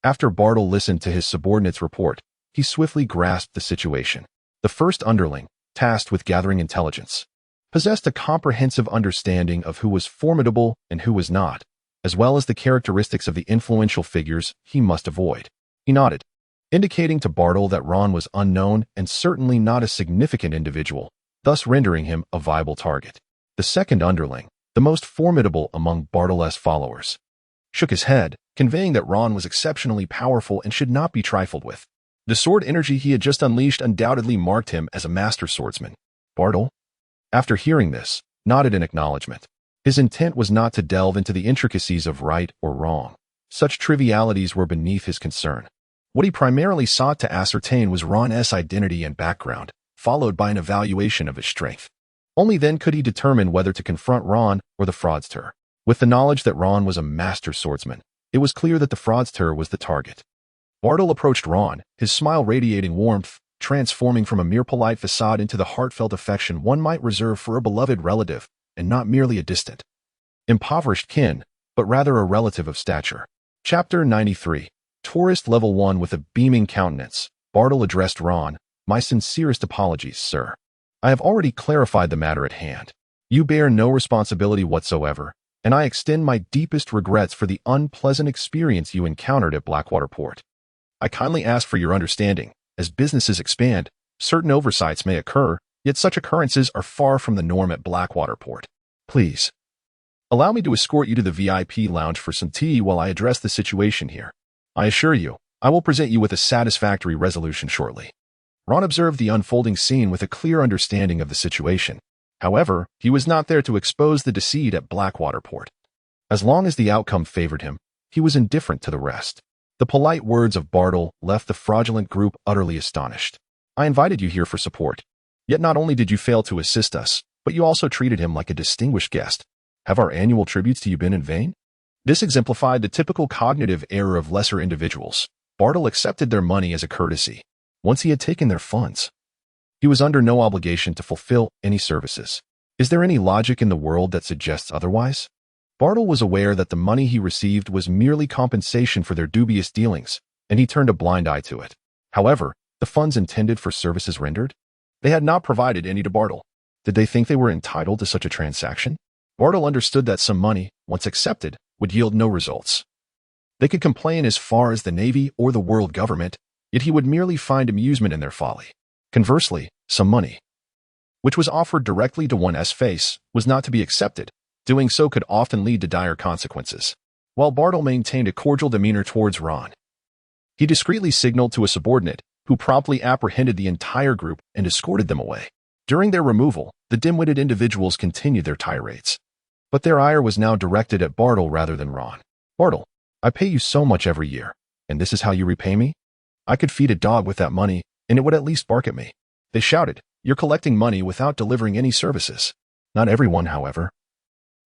After Bartle listened to his subordinate's report, he swiftly grasped the situation. The first underling, tasked with gathering intelligence, possessed a comprehensive understanding of who was formidable and who was not, as well as the characteristics of the influential figures he must avoid. He nodded, indicating to Bartle that Ron was unknown and certainly not a significant individual, thus rendering him a viable target. The second underling, the most formidable among Bartol's followers, shook his head, conveying that Ron was exceptionally powerful and should not be trifled with. The sword energy he had just unleashed undoubtedly marked him as a master swordsman. Bartol, after hearing this, nodded in acknowledgement. His intent was not to delve into the intricacies of right or wrong. Such trivialities were beneath his concern. What he primarily sought to ascertain was Ron's identity and background, followed by an evaluation of his strength. Only then could he determine whether to confront Ron or the fraudster. With the knowledge that Ron was a master swordsman, it was clear that the fraudster was the target. Bartol approached Ron, his smile radiating warmth, transforming from a mere polite facade into the heartfelt affection one might reserve for a beloved relative, and not merely a distant, impoverished kin, but rather a relative of stature. Chapter 93. Tourist Level 1. With a beaming countenance, Bartol addressed Ron. My sincerest apologies, sir. I have already clarified the matter at hand. You bear no responsibility whatsoever, and I extend my deepest regrets for the unpleasant experience you encountered at Blackwater Port. I kindly ask for your understanding. As businesses expand, certain oversights may occur, yet such occurrences are far from the norm at Blackwater Port. Please, allow me to escort you to the VIP lounge for some tea while I address the situation here. I assure you, I will present you with a satisfactory resolution shortly. Ron observed the unfolding scene with a clear understanding of the situation. However, he was not there to expose the deceit at Blackwater Port. As long as the outcome favored him, he was indifferent to the rest. The polite words of Bartol left the fraudulent group utterly astonished. I invited you here for support. Yet not only did you fail to assist us, but you also treated him like a distinguished guest. Have our annual tributes to you been in vain? This exemplified the typical cognitive error of lesser individuals. Bartol accepted their money as a courtesy. Once he had taken their funds, he was under no obligation to fulfill any services. Is there any logic in the world that suggests otherwise? Bartol was aware that the money he received was merely compensation for their dubious dealings, and he turned a blind eye to it. However, the funds intended for services rendered? They had not provided any to Bartol. Did they think they were entitled to such a transaction? Bartol understood that some money, once accepted, would yield no results. They could complain as far as the Navy or the world government, yet he would merely find amusement in their folly. Conversely, some money, which was offered directly to one's face, was not to be accepted. Doing so could often lead to dire consequences. While Bartol maintained a cordial demeanor towards Ron, he discreetly signaled to a subordinate, who promptly apprehended the entire group and escorted them away. During their removal, the dim-witted individuals continued their tirades. But their ire was now directed at Bartol rather than Ron. Bartol, I pay you so much every year, and this is how you repay me? I could feed a dog with that money, and it would at least bark at me. They shouted, you're collecting money without delivering any services. Not everyone, however,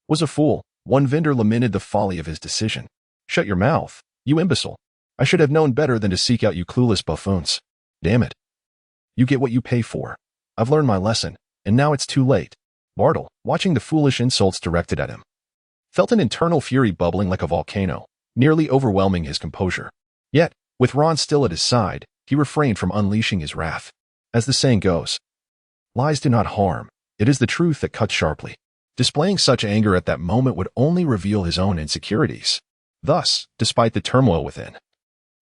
was a fool. One vendor lamented the folly of his decision. Shut your mouth, you imbecile. I should have known better than to seek out you clueless buffoons. Damn it. You get what you pay for. I've learned my lesson, and now it's too late. Bartol, watching the foolish insults directed at him, felt an internal fury bubbling like a volcano, nearly overwhelming his composure. Yet, with Ron still at his side, he refrained from unleashing his wrath. As the saying goes, lies do not harm, it is the truth that cuts sharply. Displaying such anger at that moment would only reveal his own insecurities. Thus, despite the turmoil within,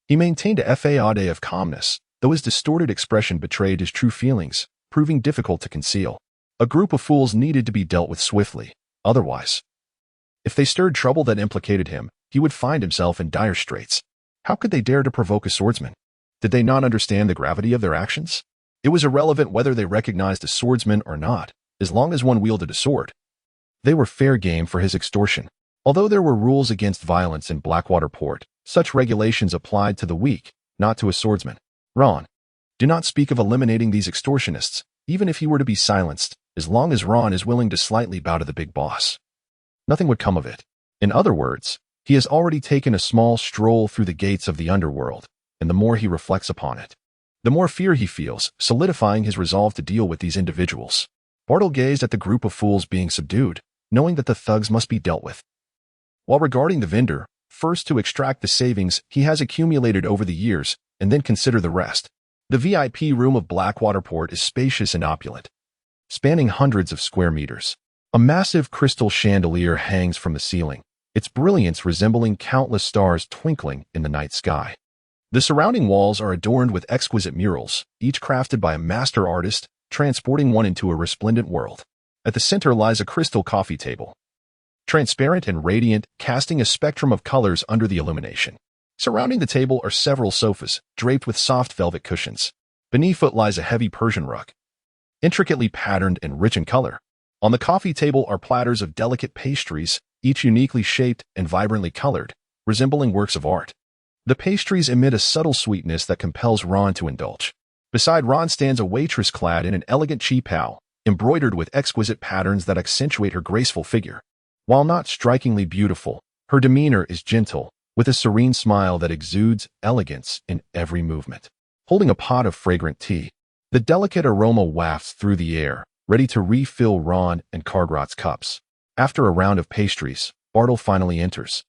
he maintained a facade of calmness, though his distorted expression betrayed his true feelings, proving difficult to conceal. A group of fools needed to be dealt with swiftly, otherwise, if they stirred trouble that implicated him, he would find himself in dire straits. How could they dare to provoke a swordsman? Did they not understand the gravity of their actions? It was irrelevant whether they recognized a swordsman or not, as long as one wielded a sword. They were fair game for his extortion. Although there were rules against violence in Blackwater Port, such regulations applied to the weak, not to a swordsman. Ron, do not speak of eliminating these extortionists, even if he were to be silenced, as long as Ron is willing to slightly bow to the big boss. Nothing would come of it. In other words, he has already taken a small stroll through the gates of the underworld, and the more he reflects upon it, the more fear he feels, solidifying his resolve to deal with these individuals. Bartol gazed at the group of fools being subdued, knowing that the thugs must be dealt with. While regarding the vendor, first to extract the savings he has accumulated over the years, and then consider the rest. The VIP room of Blackwater Port is spacious and opulent, spanning hundreds of square meters. A massive crystal chandelier hangs from the ceiling, its brilliance resembling countless stars twinkling in the night sky. The surrounding walls are adorned with exquisite murals, each crafted by a master artist, transporting one into a resplendent world. At the center lies a crystal coffee table, transparent and radiant, casting a spectrum of colors under the illumination. Surrounding the table are several sofas, draped with soft velvet cushions. Beneath it lies a heavy Persian rug, intricately patterned and rich in color. On the coffee table are platters of delicate pastries, each uniquely shaped and vibrantly colored, resembling works of art. The pastries emit a subtle sweetness that compels Ron to indulge. Beside Ron stands a waitress clad in an elegant qipao, embroidered with exquisite patterns that accentuate her graceful figure. While not strikingly beautiful, her demeanor is gentle, with a serene smile that exudes elegance in every movement. Holding a pot of fragrant tea, the delicate aroma wafts through the air, ready to refill Ron and Kargrat's cups. After a round of pastries, Bartle finally enters,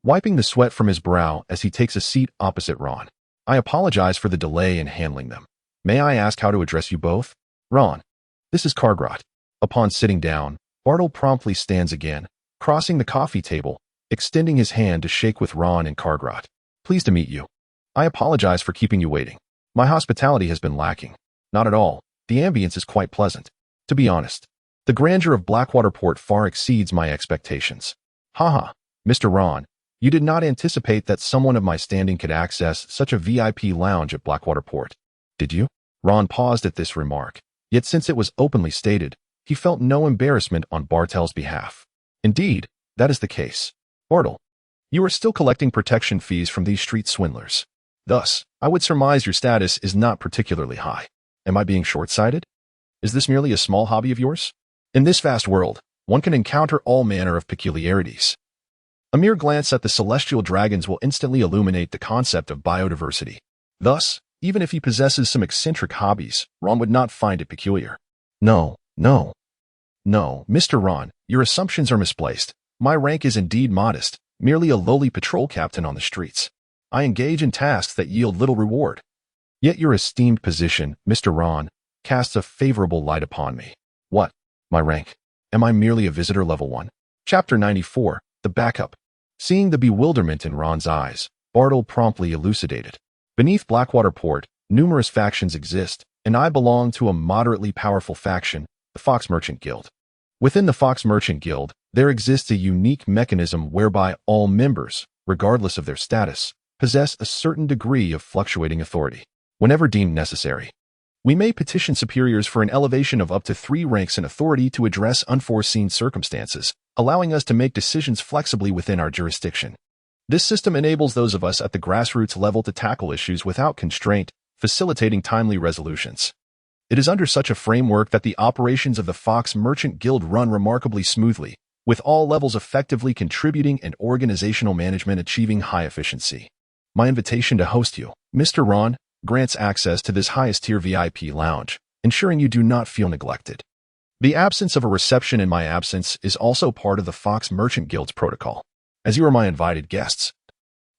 wiping the sweat from his brow as he takes a seat opposite Ron. I apologize for the delay in handling them. May I ask how to address you both? Ron. This is Kargrat. Upon sitting down, Bartle promptly stands again, crossing the coffee table, extending his hand to shake with Ron and Kargrat. Pleased to meet you. I apologize for keeping you waiting. My hospitality has been lacking. Not at all. The ambience is quite pleasant. To be honest, the grandeur of Blackwater Port far exceeds my expectations. Haha, Mr. Ron, you did not anticipate that someone of my standing could access such a VIP lounge at Blackwater Port, did you? Ron paused at this remark, yet since it was openly stated, he felt no embarrassment on Bartel's behalf. Indeed, that is the case. Bartle, you are still collecting protection fees from these street swindlers. Thus, I would surmise your status is not particularly high. Am I being short-sighted? Is this merely a small hobby of yours? In this vast world, one can encounter all manner of peculiarities. A mere glance at the celestial dragons will instantly illuminate the concept of biodiversity. Thus, even if he possesses some eccentric hobbies, Ron would not find it peculiar. No, Mr. Ron, your assumptions are misplaced. My rank is indeed modest, merely a lowly patrol captain on the streets. I engage in tasks that yield little reward. Yet your esteemed position, Mr. Ron, casts a favorable light upon me. What? My rank? Am I merely a visitor level 1? Chapter 94, The Backup. Seeing the bewilderment in Ron's eyes, Bartle promptly elucidated. Beneath Blackwater Port, numerous factions exist, and I belong to a moderately powerful faction, the Fox Merchant Guild. Within the Fox Merchant Guild, there exists a unique mechanism whereby all members, regardless of their status, possess a certain degree of fluctuating authority. Whenever deemed necessary, we may petition superiors for an elevation of up to 3 ranks in authority to address unforeseen circumstances, allowing us to make decisions flexibly within our jurisdiction. This system enables those of us at the grassroots level to tackle issues without constraint, facilitating timely resolutions. It is under such a framework that the operations of the Fox Merchant Guild run remarkably smoothly, with all levels effectively contributing and organizational management achieving high efficiency. My invitation to host you, Mr. Ron, grants access to this highest-tier VIP lounge, ensuring you do not feel neglected. The absence of a reception in my absence is also part of the Fox Merchant Guild's protocol. As you are my invited guests,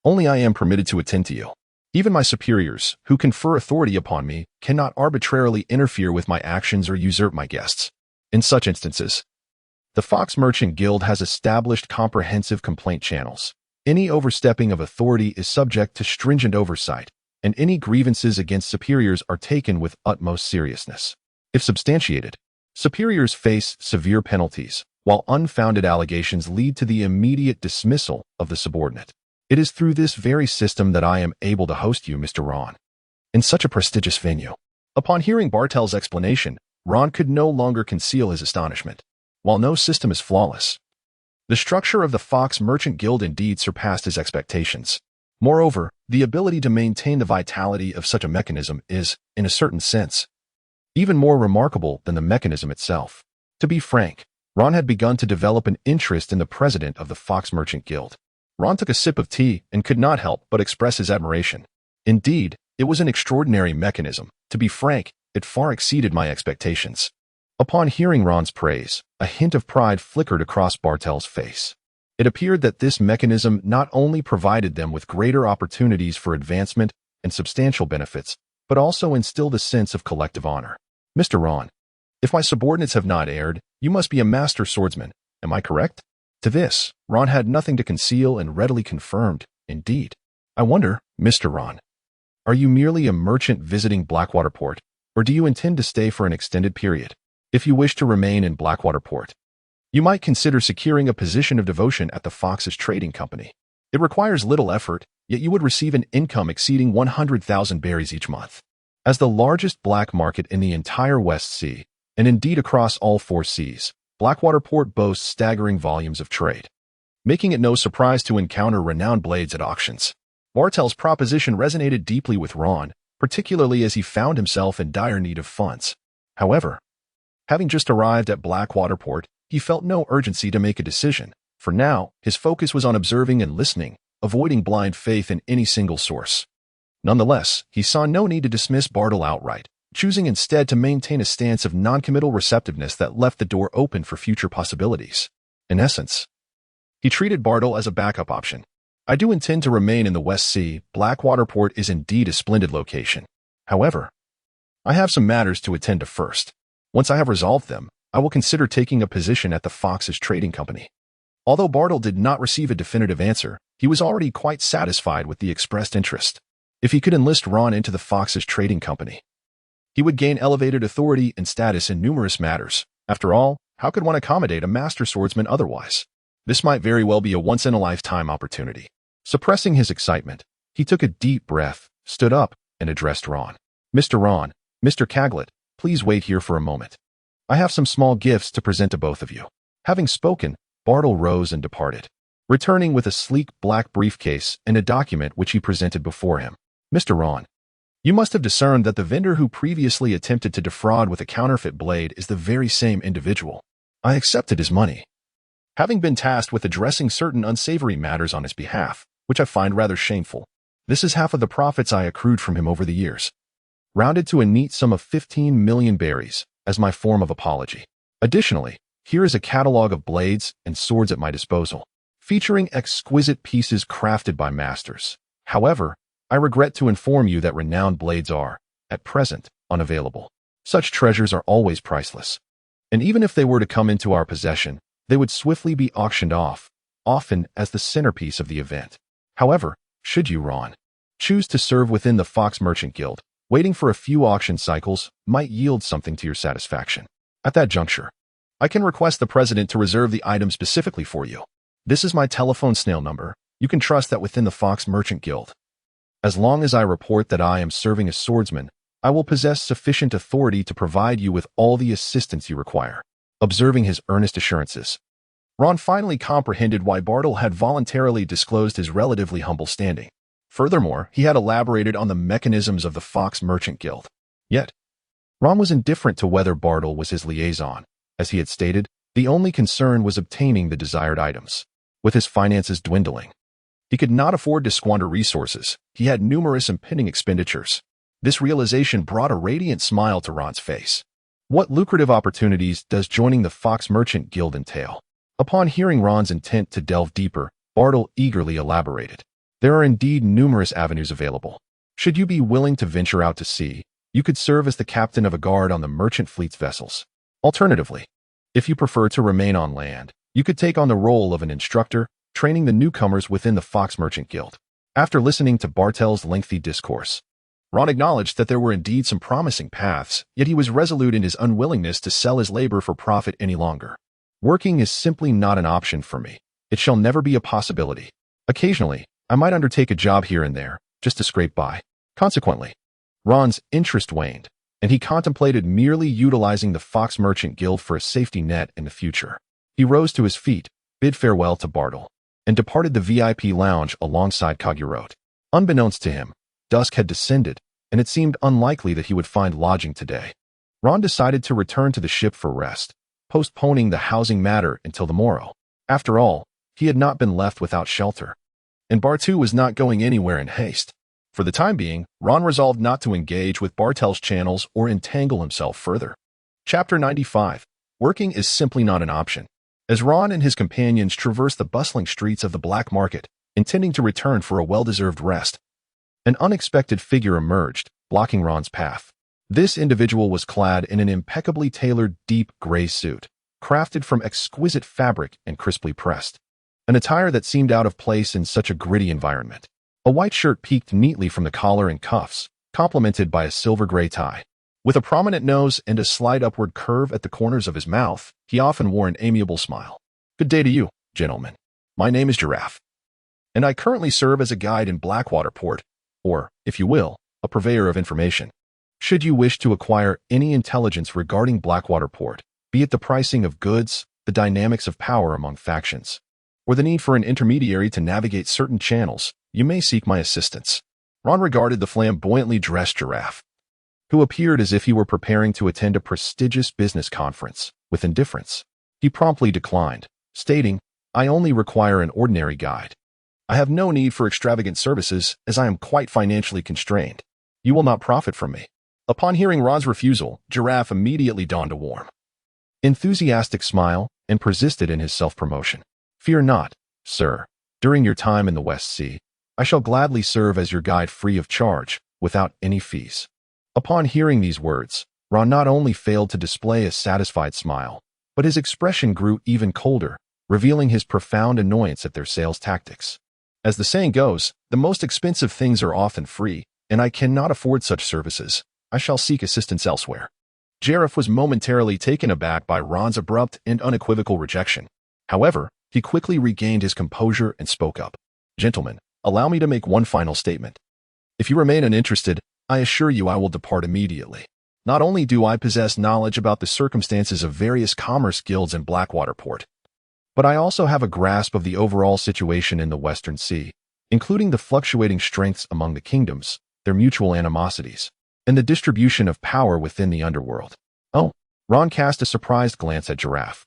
only I am permitted to attend to you. Even my superiors, who confer authority upon me, cannot arbitrarily interfere with my actions or usurp my guests. In such instances, the Fox Merchant Guild has established comprehensive complaint channels. Any overstepping of authority is subject to stringent oversight, and any grievances against superiors are taken with utmost seriousness. If substantiated, superiors face severe penalties, while unfounded allegations lead to the immediate dismissal of the subordinate. It is through this very system that I am able to host you, Mr. Ron, in such a prestigious venue. Upon hearing Bartel's explanation, Ron could no longer conceal his astonishment. While no system is flawless, the structure of the Fox Merchant Guild indeed surpassed his expectations. Moreover, the ability to maintain the vitality of such a mechanism is, in a certain sense, even more remarkable than the mechanism itself. To be frank, Ron had begun to develop an interest in the president of the Fox Merchant Guild. Ron took a sip of tea and could not help but express his admiration. Indeed, it was an extraordinary mechanism. To be frank, it far exceeded my expectations. Upon hearing Ron's praise, a hint of pride flickered across Bartel's face. It appeared that this mechanism not only provided them with greater opportunities for advancement and substantial benefits, but also instilled a sense of collective honor. Mr. Ron, if my subordinates have not erred, you must be a master swordsman, am I correct? To this, Ron had nothing to conceal and readily confirmed, indeed. I wonder, Mr. Ron, are you merely a merchant visiting Blackwater Port, or do you intend to stay for an extended period? If you wish to remain in Blackwater Port, You might consider securing a position of devotion at the Fox's trading company. It requires little effort, yet you would receive an income exceeding 100,000 berries each month. As the largest black market in the entire West Sea, and indeed across all four seas, Blackwater Port boasts staggering volumes of trade, making it no surprise to encounter renowned blades at auctions. Bartel's proposition resonated deeply with Ron, particularly as he found himself in dire need of funds. However, having just arrived at Blackwater Port, he felt no urgency to make a decision. For now, his focus was on observing and listening, avoiding blind faith in any single source. Nonetheless, he saw no need to dismiss Bartel outright, choosing instead to maintain a stance of noncommittal receptiveness that left the door open for future possibilities. In essence, he treated Bartel as a backup option. I do intend to remain in the West Sea. Blackwater Port is indeed a splendid location. However, I have some matters to attend to first. Once I have resolved them, I will consider taking a position at the Fox's trading company. Although Bartel did not receive a definitive answer, he was already quite satisfied with the expressed interest. If he could enlist Ron into the Fox's trading company, he would gain elevated authority and status in numerous matters. After all, how could one accommodate a master swordsman otherwise? This might very well be a once-in-a-lifetime opportunity. Suppressing his excitement, he took a deep breath, stood up, and addressed Ron. Mr. Ron, Mr. Caglet, please wait here for a moment. I have some small gifts to present to both of you. Having spoken, Bartel rose and departed, returning with a sleek black briefcase and a document which he presented before him. Mr. Ron, you must have discerned that the vendor who previously attempted to defraud with a counterfeit blade is the very same individual. I accepted his money, having been tasked with addressing certain unsavory matters on his behalf, which I find rather shameful. This is half of the profits I accrued from him over the years, rounded to a neat sum of 15 million berries, as my form of apology. Additionally, here is a catalog of blades and swords at my disposal, featuring exquisite pieces crafted by masters. However, I regret to inform you that renowned blades are, at present, unavailable. Such treasures are always priceless, and even if they were to come into our possession, they would swiftly be auctioned off, often as the centerpiece of the event. However, should you, Ron, choose to serve within the Fox Merchant Guild, waiting for a few auction cycles might yield something to your satisfaction. At that juncture, I can request the president to reserve the item specifically for you. This is my telephone snail number. You can trust that within the Fox Merchant Guild, as long as I report that I am serving as swordsman, I will possess sufficient authority to provide you with all the assistance you require. Observing his earnest assurances, Ron finally comprehended why Bartel had voluntarily disclosed his relatively humble standing. Furthermore, he had elaborated on the mechanisms of the Fox Merchant Guild. Yet, Ron was indifferent to whether Bartel was his liaison. As he had stated, the only concern was obtaining the desired items. With his finances dwindling, he could not afford to squander resources. He had numerous impending expenditures. This realization brought a radiant smile to Ron's face. What lucrative opportunities does joining the Fox Merchant Guild entail? Upon hearing Ron's intent to delve deeper, Bartel eagerly elaborated. There are indeed numerous avenues available. Should you be willing to venture out to sea, you could serve as the captain of a guard on the merchant fleet's vessels. Alternatively, if you prefer to remain on land, you could take on the role of an instructor, training the newcomers within the Fox Merchant Guild. After listening to Bartel's lengthy discourse, Ron acknowledged that there were indeed some promising paths, yet he was resolute in his unwillingness to sell his labor for profit any longer. Working is simply not an option for me. It shall never be a possibility. Occasionally, I might undertake a job here and there, just to scrape by. Consequently, Ron's interest waned, and he contemplated merely utilizing the Fox Merchant Guild for a safety net in the future. He rose to his feet, bid farewell to Bartel, and departed the VIP lounge alongside Kagurot. Unbeknownst to him, dusk had descended, and it seemed unlikely that he would find lodging today. Ron decided to return to the ship for rest, postponing the housing matter until the morrow. After all, he had not been left without shelter, and Bartu was not going anywhere in haste. For the time being, Ron resolved not to engage with Bartel's channels or entangle himself further. Chapter 95. Working is simply not an option. As Ron and his companions traversed the bustling streets of the black market, intending to return for a well-deserved rest, an unexpected figure emerged, blocking Ron's path. This individual was clad in an impeccably tailored deep gray suit, crafted from exquisite fabric and crisply pressed, an attire that seemed out of place in such a gritty environment. A white shirt peeked neatly from the collar and cuffs, complemented by a silver gray tie. With a prominent nose and a slight upward curve at the corners of his mouth, he often wore an amiable smile. Good day to you, gentlemen. My name is Giraffe, and I currently serve as a guide in Blackwater Port, or, if you will, a purveyor of information. Should you wish to acquire any intelligence regarding Blackwater Port, be it the pricing of goods, the dynamics of power among factions, or the need for an intermediary to navigate certain channels, you may seek my assistance. Ron regarded the flamboyantly dressed Giraffe, who appeared as if he were preparing to attend a prestigious business conference, with indifference. He promptly declined, stating, I only require an ordinary guide. I have no need for extravagant services, as I am quite financially constrained. You will not profit from me. Upon hearing Ron's refusal, Giraffe immediately donned a warm, enthusiastic smile and persisted in his self-promotion. Fear not, sir. During your time in the West Sea, I shall gladly serve as your guide free of charge, without any fees. Upon hearing these words, Ron not only failed to display a satisfied smile, but his expression grew even colder, revealing his profound annoyance at their sales tactics. As the saying goes, the most expensive things are often free, and I cannot afford such services. I shall seek assistance elsewhere. Giraffe was momentarily taken aback by Ron's abrupt and unequivocal rejection. However, he quickly regained his composure and spoke up. Gentlemen, allow me to make one final statement. If you remain uninterested, I assure you I will depart immediately. Not only do I possess knowledge about the circumstances of various commerce guilds in Blackwater Port, but I also have a grasp of the overall situation in the Western Sea, including the fluctuating strengths among the kingdoms, their mutual animosities, and the distribution of power within the underworld. Oh, Ron cast a surprised glance at Giraffe,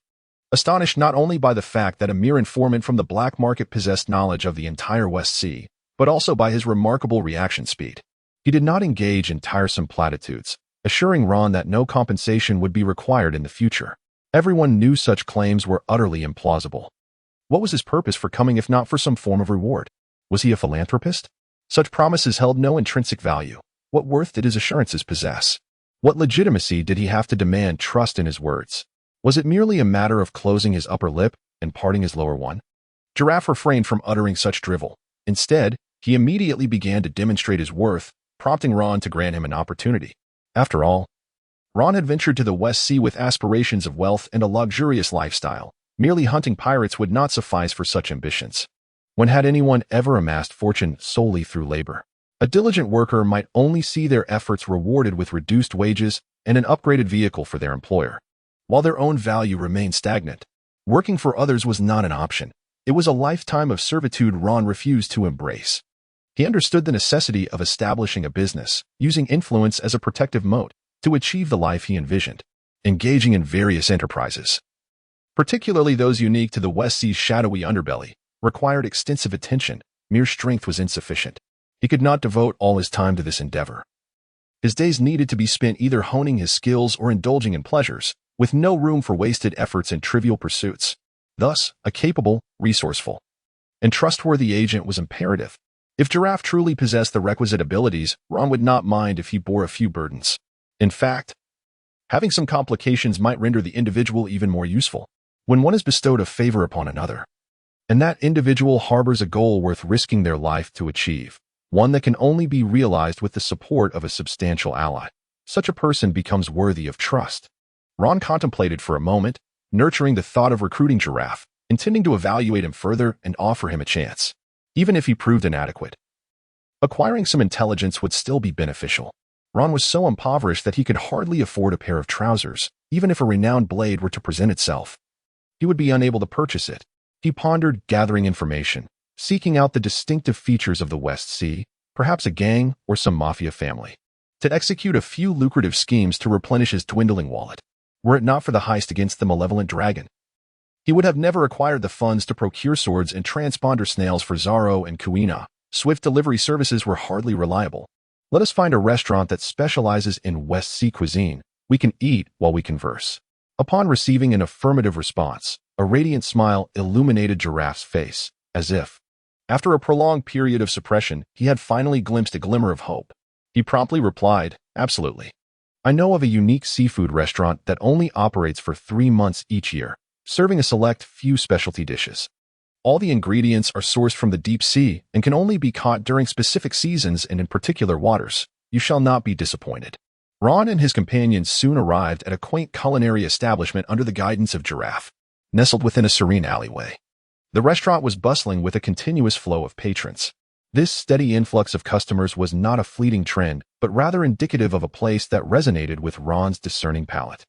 astonished not only by the fact that a mere informant from the black market possessed knowledge of the entire West Sea, but also by his remarkable reaction speed. He did not engage in tiresome platitudes, assuring Ron that no compensation would be required in the future. Everyone knew such claims were utterly implausible. What was his purpose for coming if not for some form of reward? Was he a philanthropist? Such promises held no intrinsic value. What worth did his assurances possess? What legitimacy did he have to demand trust in his words? Was it merely a matter of closing his upper lip and parting his lower one? Giraffe refrained from uttering such drivel. Instead, he immediately began to demonstrate his worth, prompting Ron to grant him an opportunity. After all, Ron had ventured to the West Sea with aspirations of wealth and a luxurious lifestyle. Merely hunting pirates would not suffice for such ambitions. When had anyone ever amassed fortune solely through labor? A diligent worker might only see their efforts rewarded with reduced wages and an upgraded vehicle for their employer, while their own value remained stagnant. Working for others was not an option. It was a lifetime of servitude Ron refused to embrace. He understood the necessity of establishing a business, using influence as a protective moat, to achieve the life he envisioned. Engaging in various enterprises, particularly those unique to the West Sea's shadowy underbelly, required extensive attention. Mere strength was insufficient. He could not devote all his time to this endeavor. His days needed to be spent either honing his skills or indulging in pleasures, with no room for wasted efforts and trivial pursuits. Thus, a capable, resourceful, and trustworthy agent was imperative. If Giraffe truly possessed the requisite abilities, Ron would not mind if he bore a few burdens. In fact, having some complications might render the individual even more useful. When one has bestowed a favor upon another, and that individual harbors a goal worth risking their life to achieve, one that can only be realized with the support of a substantial ally, such a person becomes worthy of trust. Ron contemplated for a moment, nurturing the thought of recruiting Giraffe, intending to evaluate him further and offer him a chance. Even if he proved inadequate, acquiring some intelligence would still be beneficial. Ron was so impoverished that he could hardly afford a pair of trousers. Even if a renowned blade were to present itself, he would be unable to purchase it. He pondered, gathering information, seeking out the distinctive features of the West Sea, perhaps a gang or some mafia family, to execute a few lucrative schemes to replenish his dwindling wallet. Were it not for the heist against the malevolent dragon, he would have never acquired the funds to procure swords and transponder snails for Zoro and Kuina. Swift delivery services were hardly reliable. Let us find a restaurant that specializes in West Sea cuisine. We can eat while we converse. Upon receiving an affirmative response, a radiant smile illuminated Giraffe's face, as if, after a prolonged period of suppression, he had finally glimpsed a glimmer of hope. He promptly replied, "Absolutely. I know of a unique seafood restaurant that only operates for 3 months each year, serving a select few specialty dishes. All the ingredients are sourced from the deep sea and can only be caught during specific seasons and in particular waters. You shall not be disappointed." Ron and his companions soon arrived at a quaint culinary establishment under the guidance of Giraffe, nestled within a serene alleyway. The restaurant was bustling with a continuous flow of patrons. This steady influx of customers was not a fleeting trend, but rather indicative of a place that resonated with Ron's discerning palate.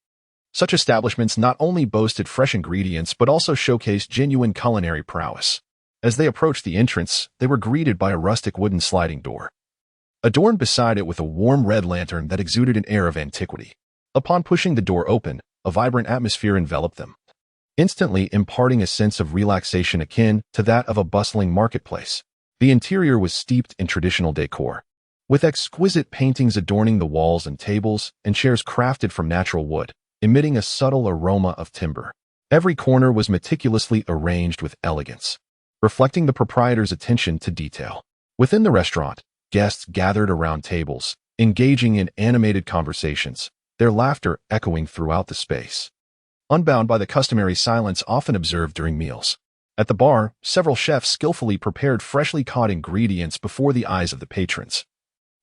Such establishments not only boasted fresh ingredients but also showcased genuine culinary prowess. As they approached the entrance, they were greeted by a rustic wooden sliding door, adorned beside it with a warm red lantern that exuded an air of antiquity. Upon pushing the door open, a vibrant atmosphere enveloped them, instantly imparting a sense of relaxation akin to that of a bustling marketplace. The interior was steeped in traditional decor, with exquisite paintings adorning the walls and tables and chairs crafted from natural wood, emitting a subtle aroma of timber. Every corner was meticulously arranged with elegance, reflecting the proprietor's attention to detail. Within the restaurant, guests gathered around tables, engaging in animated conversations, their laughter echoing throughout the space, unbound by the customary silence often observed during meals. At the bar, several chefs skillfully prepared freshly caught ingredients before the eyes of the patrons,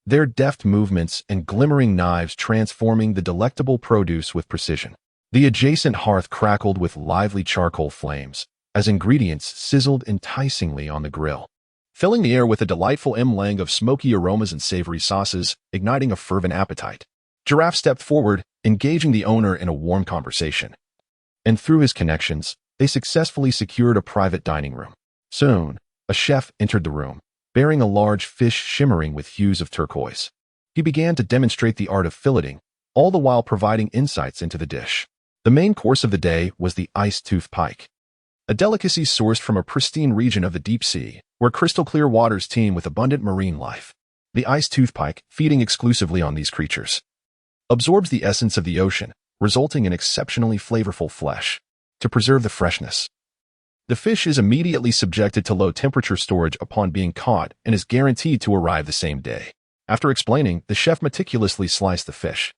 their deft movements and glimmering knives transforming the delectable produce with precision. The adjacent hearth crackled with lively charcoal flames as ingredients sizzled enticingly on the grill, filling the air with a delightful melange of smoky aromas and savory sauces, igniting a fervent appetite. Giraffe stepped forward, engaging the owner in a warm conversation, and through his connections, they successfully secured a private dining room. Soon, a chef entered the room, bearing a large fish shimmering with hues of turquoise. He began to demonstrate the art of filleting, all the while providing insights into the dish. The main course of the day was the ice-toothed pike, a delicacy sourced from a pristine region of the deep sea, where crystal-clear waters teem with abundant marine life. The ice-toothed pike, feeding exclusively on these creatures, absorbs the essence of the ocean, resulting in exceptionally flavorful flesh. To preserve the freshness, the fish is immediately subjected to low-temperature storage upon being caught and is guaranteed to arrive the same day. After explaining, the chef meticulously sliced the fish,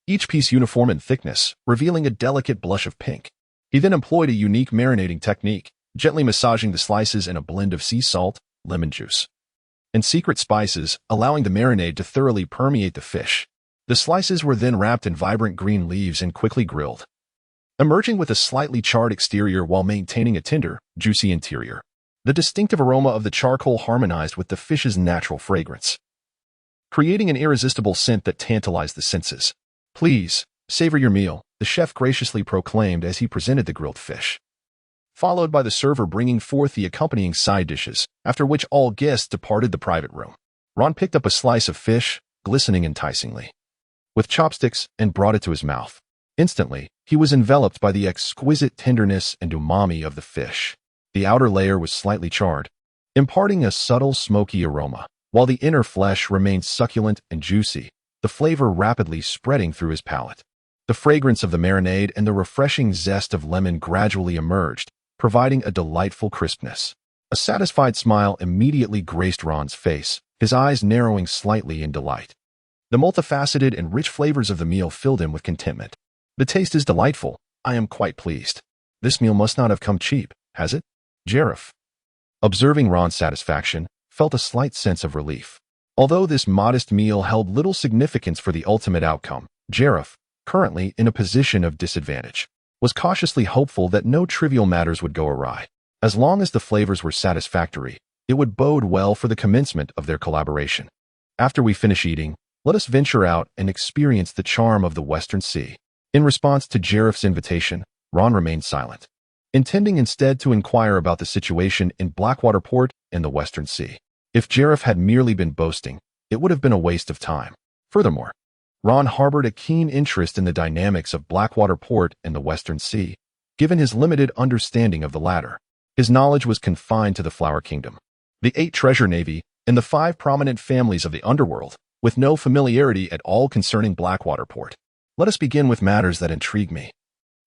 each piece uniform in thickness, revealing a delicate blush of pink. He then employed a unique marinating technique, gently massaging the slices in a blend of sea salt, lemon juice, and secret spices, allowing the marinade to thoroughly permeate the fish. The slices were then wrapped in vibrant green leaves and quickly grilled, emerging with a slightly charred exterior while maintaining a tender, juicy interior. The distinctive aroma of the charcoal harmonized with the fish's natural fragrance, creating an irresistible scent that tantalized the senses. "Please, savor your meal," the chef graciously proclaimed as he presented the grilled fish, followed by the server bringing forth the accompanying side dishes, after which all guests departed the private room. Ron picked up a slice of fish, glistening enticingly, with chopsticks, and brought it to his mouth. Instantly, he was enveloped by the exquisite tenderness and umami of the fish. The outer layer was slightly charred, imparting a subtle smoky aroma, while the inner flesh remained succulent and juicy, the flavor rapidly spreading through his palate. The fragrance of the marinade and the refreshing zest of lemon gradually emerged, providing a delightful crispness. A satisfied smile immediately graced Ron's face, his eyes narrowing slightly in delight. The multifaceted and rich flavors of the meal filled him with contentment. "The taste is delightful. I am quite pleased. This meal must not have come cheap, has it?" Giraffe, observing Ron's satisfaction, felt a slight sense of relief. Although this modest meal held little significance for the ultimate outcome, Giraffe, currently in a position of disadvantage, was cautiously hopeful that no trivial matters would go awry. As long as the flavors were satisfactory, it would bode well for the commencement of their collaboration. "After we finish eating, let us venture out and experience the charm of the Western Sea." In response to Giraffe's invitation, Ron remained silent, intending instead to inquire about the situation in Blackwater Port and the Western Sea. If Giraffe had merely been boasting, it would have been a waste of time. Furthermore, Ron harbored a keen interest in the dynamics of Blackwater Port and the Western Sea, given his limited understanding of the latter. His knowledge was confined to the Flower Kingdom, the 8 treasure navy, and the 5 prominent families of the underworld, with no familiarity at all concerning Blackwater Port. "Let us begin with matters that intrigue me.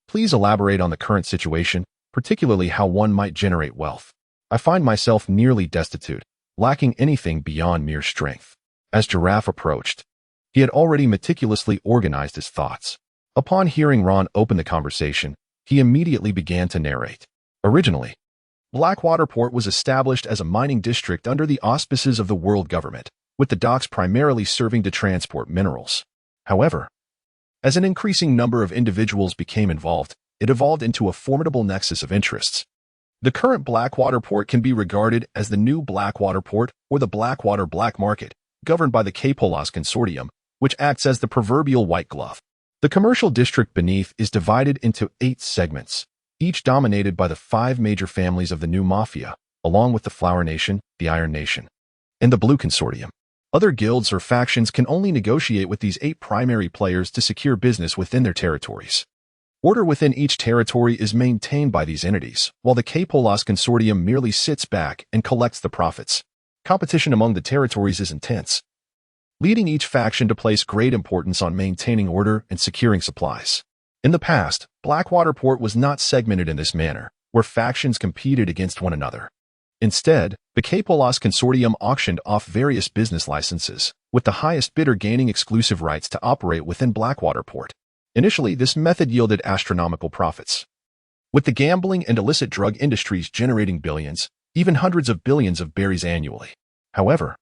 Please elaborate on the current situation, particularly how one might generate wealth. I find myself nearly destitute, lacking anything beyond mere strength." As Giraffe approached, he had already meticulously organized his thoughts. Upon hearing Ron open the conversation, he immediately began to narrate. Originally, Blackwater Port was established as a mining district under the auspices of the world government, with the docks primarily serving to transport minerals. However, as an increasing number of individuals became involved, it evolved into a formidable nexus of interests. The current Blackwater port can be regarded as the new Blackwater port or the Blackwater black market, governed by the Capolas Consortium, which acts as the proverbial white glove. The commercial district beneath is divided into 8 segments, each dominated by the 5 major families of the new mafia, along with the Flower Nation, the Iron Nation, and the Blue Consortium. Other guilds or factions can only negotiate with these 8 primary players to secure business within their territories. Order within each territory is maintained by these entities, while the Capolas Consortium merely sits back and collects the profits. Competition among the territories is intense, leading each faction to place great importance on maintaining order and securing supplies. In the past, Blackwater Port was not segmented in this manner, where factions competed against one another. Instead, the Capolas Consortium auctioned off various business licenses, with the highest bidder gaining exclusive rights to operate within Blackwater Port. Initially, this method yielded astronomical profits, with the gambling and illicit drug industries generating billions, even hundreds of billions of berries annually. However,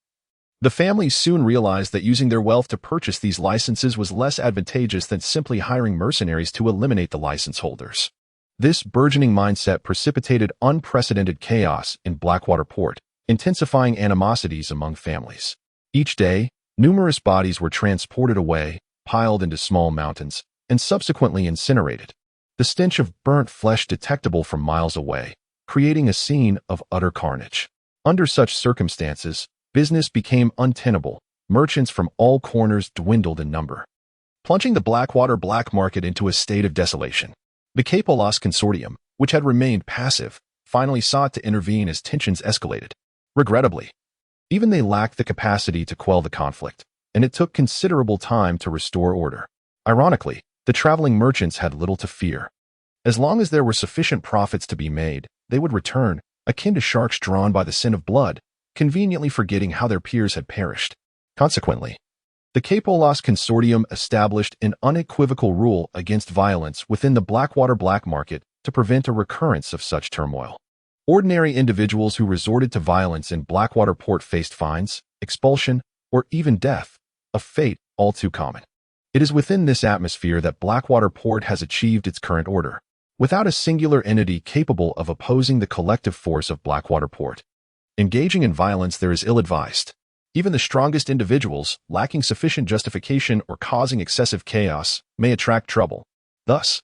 the families soon realized that using their wealth to purchase these licenses was less advantageous than simply hiring mercenaries to eliminate the license holders. This burgeoning mindset precipitated unprecedented chaos in Blackwater Port, intensifying animosities among families. Each day, numerous bodies were transported away, piled into small mountains, and subsequently incinerated. The stench of burnt flesh detectable from miles away, creating a scene of utter carnage. Under such circumstances, business became untenable. Merchants from all corners dwindled in number, plunging the Blackwater black market into a state of desolation. The Capolas Consortium, which had remained passive, finally sought to intervene as tensions escalated. Regrettably, even they lacked the capacity to quell the conflict, and it took considerable time to restore order. Ironically, the traveling merchants had little to fear. As long as there were sufficient profits to be made, they would return, akin to sharks drawn by the scent of blood, conveniently forgetting how their peers had perished. Consequently, the Capolas Consortium established an unequivocal rule against violence within the Blackwater black market to prevent a recurrence of such turmoil. Ordinary individuals who resorted to violence in Blackwater Port faced fines, expulsion, or even death, a fate all too common. It is within this atmosphere that Blackwater Port has achieved its current order, without a singular entity capable of opposing the collective force of Blackwater Port. Engaging in violence there is ill-advised. Even the strongest individuals, lacking sufficient justification or causing excessive chaos, may attract trouble. Thus,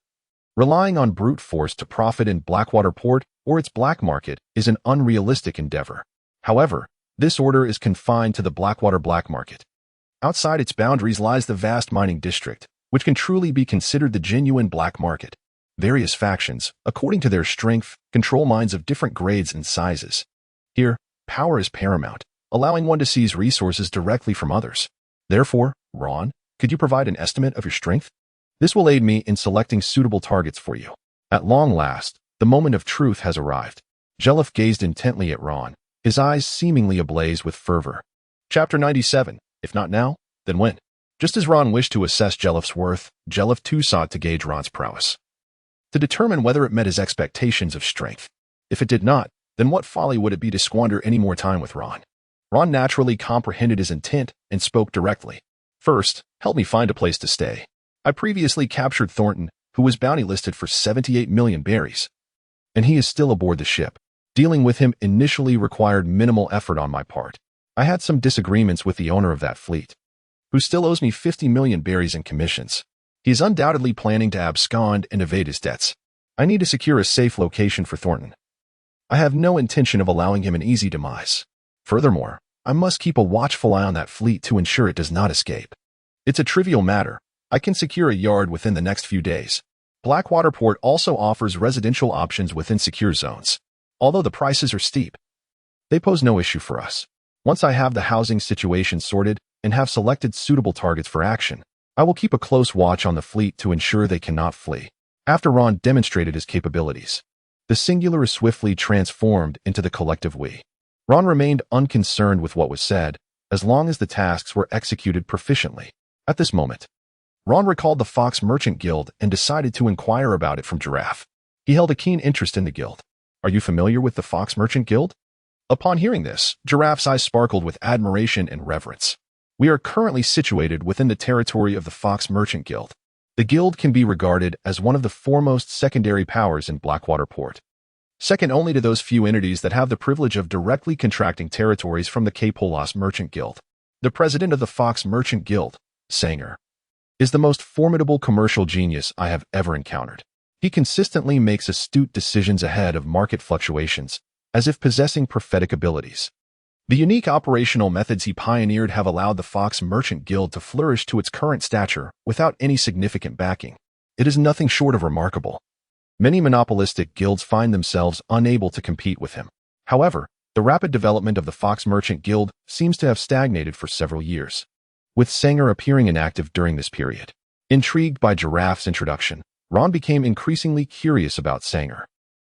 relying on brute force to profit in Blackwater Port or its black market is an unrealistic endeavor. However, this order is confined to the Blackwater black market. Outside its boundaries lies the vast mining district, which can truly be considered the genuine black market. Various factions, according to their strength, control mines of different grades and sizes. Here, power is paramount, allowing one to seize resources directly from others. Therefore, Ron, could you provide an estimate of your strength? This will aid me in selecting suitable targets for you. At long last, the moment of truth has arrived. Jelliff gazed intently at Ron, his eyes seemingly ablaze with fervor. Chapter 97. If not now, then when? Just as Ron wished to assess Jelliff's worth, Jelliff too sought to gauge Ron's prowess, to determine whether it met his expectations of strength. If it did not, then what folly would it be to squander any more time with Ron? Ron naturally comprehended his intent and spoke directly. First, help me find a place to stay. I previously captured Thornton, who was bounty listed for 78 million berries, and he is still aboard the ship. Dealing with him initially required minimal effort on my part. I had some disagreements with the owner of that fleet, who still owes me 50 million berries in commissions. He is undoubtedly planning to abscond and evade his debts. I need to secure a safe location for Thornton. I have no intention of allowing him an easy demise. Furthermore, I must keep a watchful eye on that fleet to ensure it does not escape. It's a trivial matter. I can secure a yard within the next few days. Blackwater Port also offers residential options within secure zones. Although the prices are steep, they pose no issue for us. Once I have the housing situation sorted and have selected suitable targets for action, I will keep a close watch on the fleet to ensure they cannot flee. After Ron demonstrated his capabilities, the singular is swiftly transformed into the collective we. Ron remained unconcerned with what was said, as long as the tasks were executed proficiently. At this moment, Ron recalled the Fox Merchant Guild and decided to inquire about it from Giraffe. He held a keen interest in the guild. Are you familiar with the Fox Merchant Guild? Upon hearing this, Giraffe's eyes sparkled with admiration and reverence. We are currently situated within the territory of the Fox Merchant Guild. The guild can be regarded as one of the foremost secondary powers in Blackwater Port, second only to those few entities that have the privilege of directly contracting territories from the K-Polos Merchant Guild. The president of the Fox Merchant Guild, Sanger, is the most formidable commercial genius I have ever encountered. He consistently makes astute decisions ahead of market fluctuations, as if possessing prophetic abilities. The unique operational methods he pioneered have allowed the Fox Merchant Guild to flourish to its current stature without any significant backing. It is nothing short of remarkable. Many monopolistic guilds find themselves unable to compete with him. However, the rapid development of the Fox Merchant Guild seems to have stagnated for several years, with Sanger appearing inactive during this period. Intrigued by Giraffe's introduction, Ron became increasingly curious about Sanger,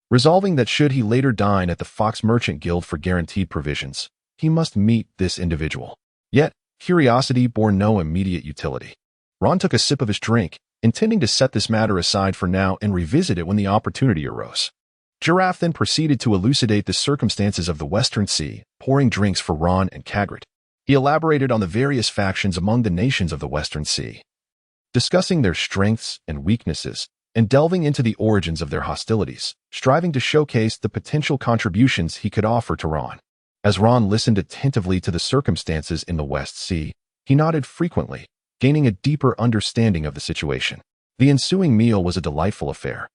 resolving that should he later dine at the Fox Merchant Guild for guaranteed provisions, he must meet this individual. Yet, curiosity bore no immediate utility. Ron took a sip of his drink, intending to set this matter aside for now and revisit it when the opportunity arose. Giraffe then proceeded to elucidate the circumstances of the Western Sea, pouring drinks for Ron and Kagrit. He elaborated on the various factions among the nations of the Western Sea, discussing their strengths and weaknesses, and delving into the origins of their hostilities, striving to showcase the potential contributions he could offer to Ron. As Ron listened attentively to the circumstances in the West Sea, he nodded frequently, gaining a deeper understanding of the situation. The ensuing meal was a delightful affair,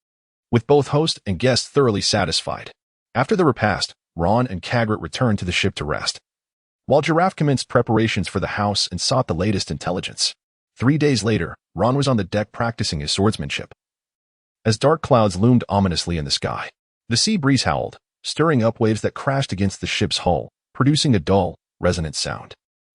with both host and guest thoroughly satisfied. After the repast, Ron and Kagrit returned to the ship to rest, while Giraffe commenced preparations for the house and sought the latest intelligence. 3 days later, Ron was on the deck practicing his swordsmanship, as dark clouds loomed ominously in the sky. The sea breeze howled, stirring up waves that crashed against the ship's hull, producing a dull, resonant sound.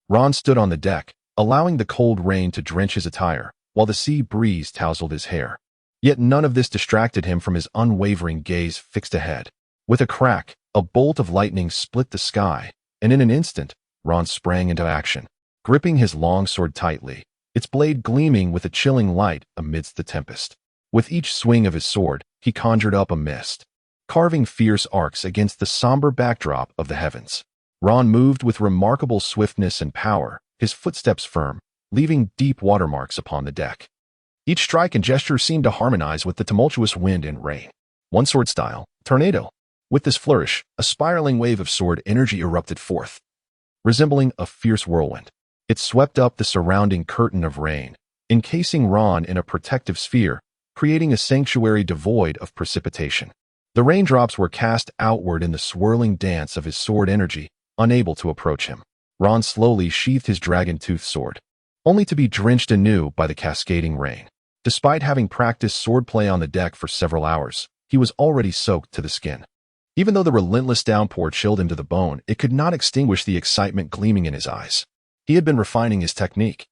Ron stood on the deck, allowing the cold rain to drench his attire, while the sea breeze tousled his hair. Yet none of this distracted him from his unwavering gaze fixed ahead. With a crack, a bolt of lightning split the sky, and in an instant, Ron sprang into action, gripping his long sword tightly, its blade gleaming with a chilling light amidst the tempest. With each swing of his sword, he conjured up a mist, carving fierce arcs against the somber backdrop of the heavens. Ron moved with remarkable swiftness and power, his footsteps firm, leaving deep watermarks upon the deck. Each strike and gesture seemed to harmonize with the tumultuous wind and rain. One sword style, tornado. With this flourish, a spiraling wave of sword energy erupted forth, resembling a fierce whirlwind. It swept up the surrounding curtain of rain, encasing Ron in a protective sphere, creating a sanctuary devoid of precipitation. The raindrops were cast outward in the swirling dance of his sword energy, unable to approach him. Ron slowly sheathed his dragon-toothed sword, only to be drenched anew by the cascading rain. Despite having practiced swordplay on the deck for several hours, he was already soaked to the skin. Even though the relentless downpour chilled him to the bone, it could not extinguish the excitement gleaming in his eyes. He had been refining his technique,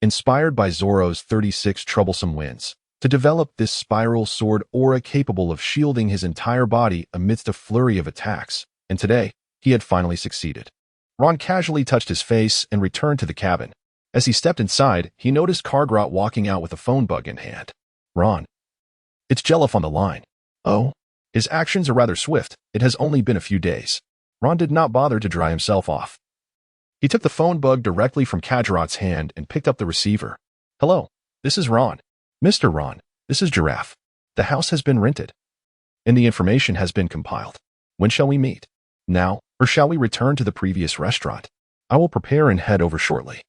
inspired by Zoro's 36 troublesome winds, to develop this spiral sword aura capable of shielding his entire body amidst a flurry of attacks, and today, he had finally succeeded. Ron casually touched his face and returned to the cabin. As he stepped inside, he noticed Kargrot walking out with a phone bug in hand. Ron, it's Jelliff on the line. Oh, his actions are rather swift. It has only been a few days. Ron did not bother to dry himself off. He took the phone bug directly from Kagrat's hand and picked up the receiver. Hello, this is Ron. Mr. Ron, this is Giraffe. The house has been rented, and the information has been compiled. When shall we meet? Now, or shall we return to the previous restaurant? I will prepare and head over shortly.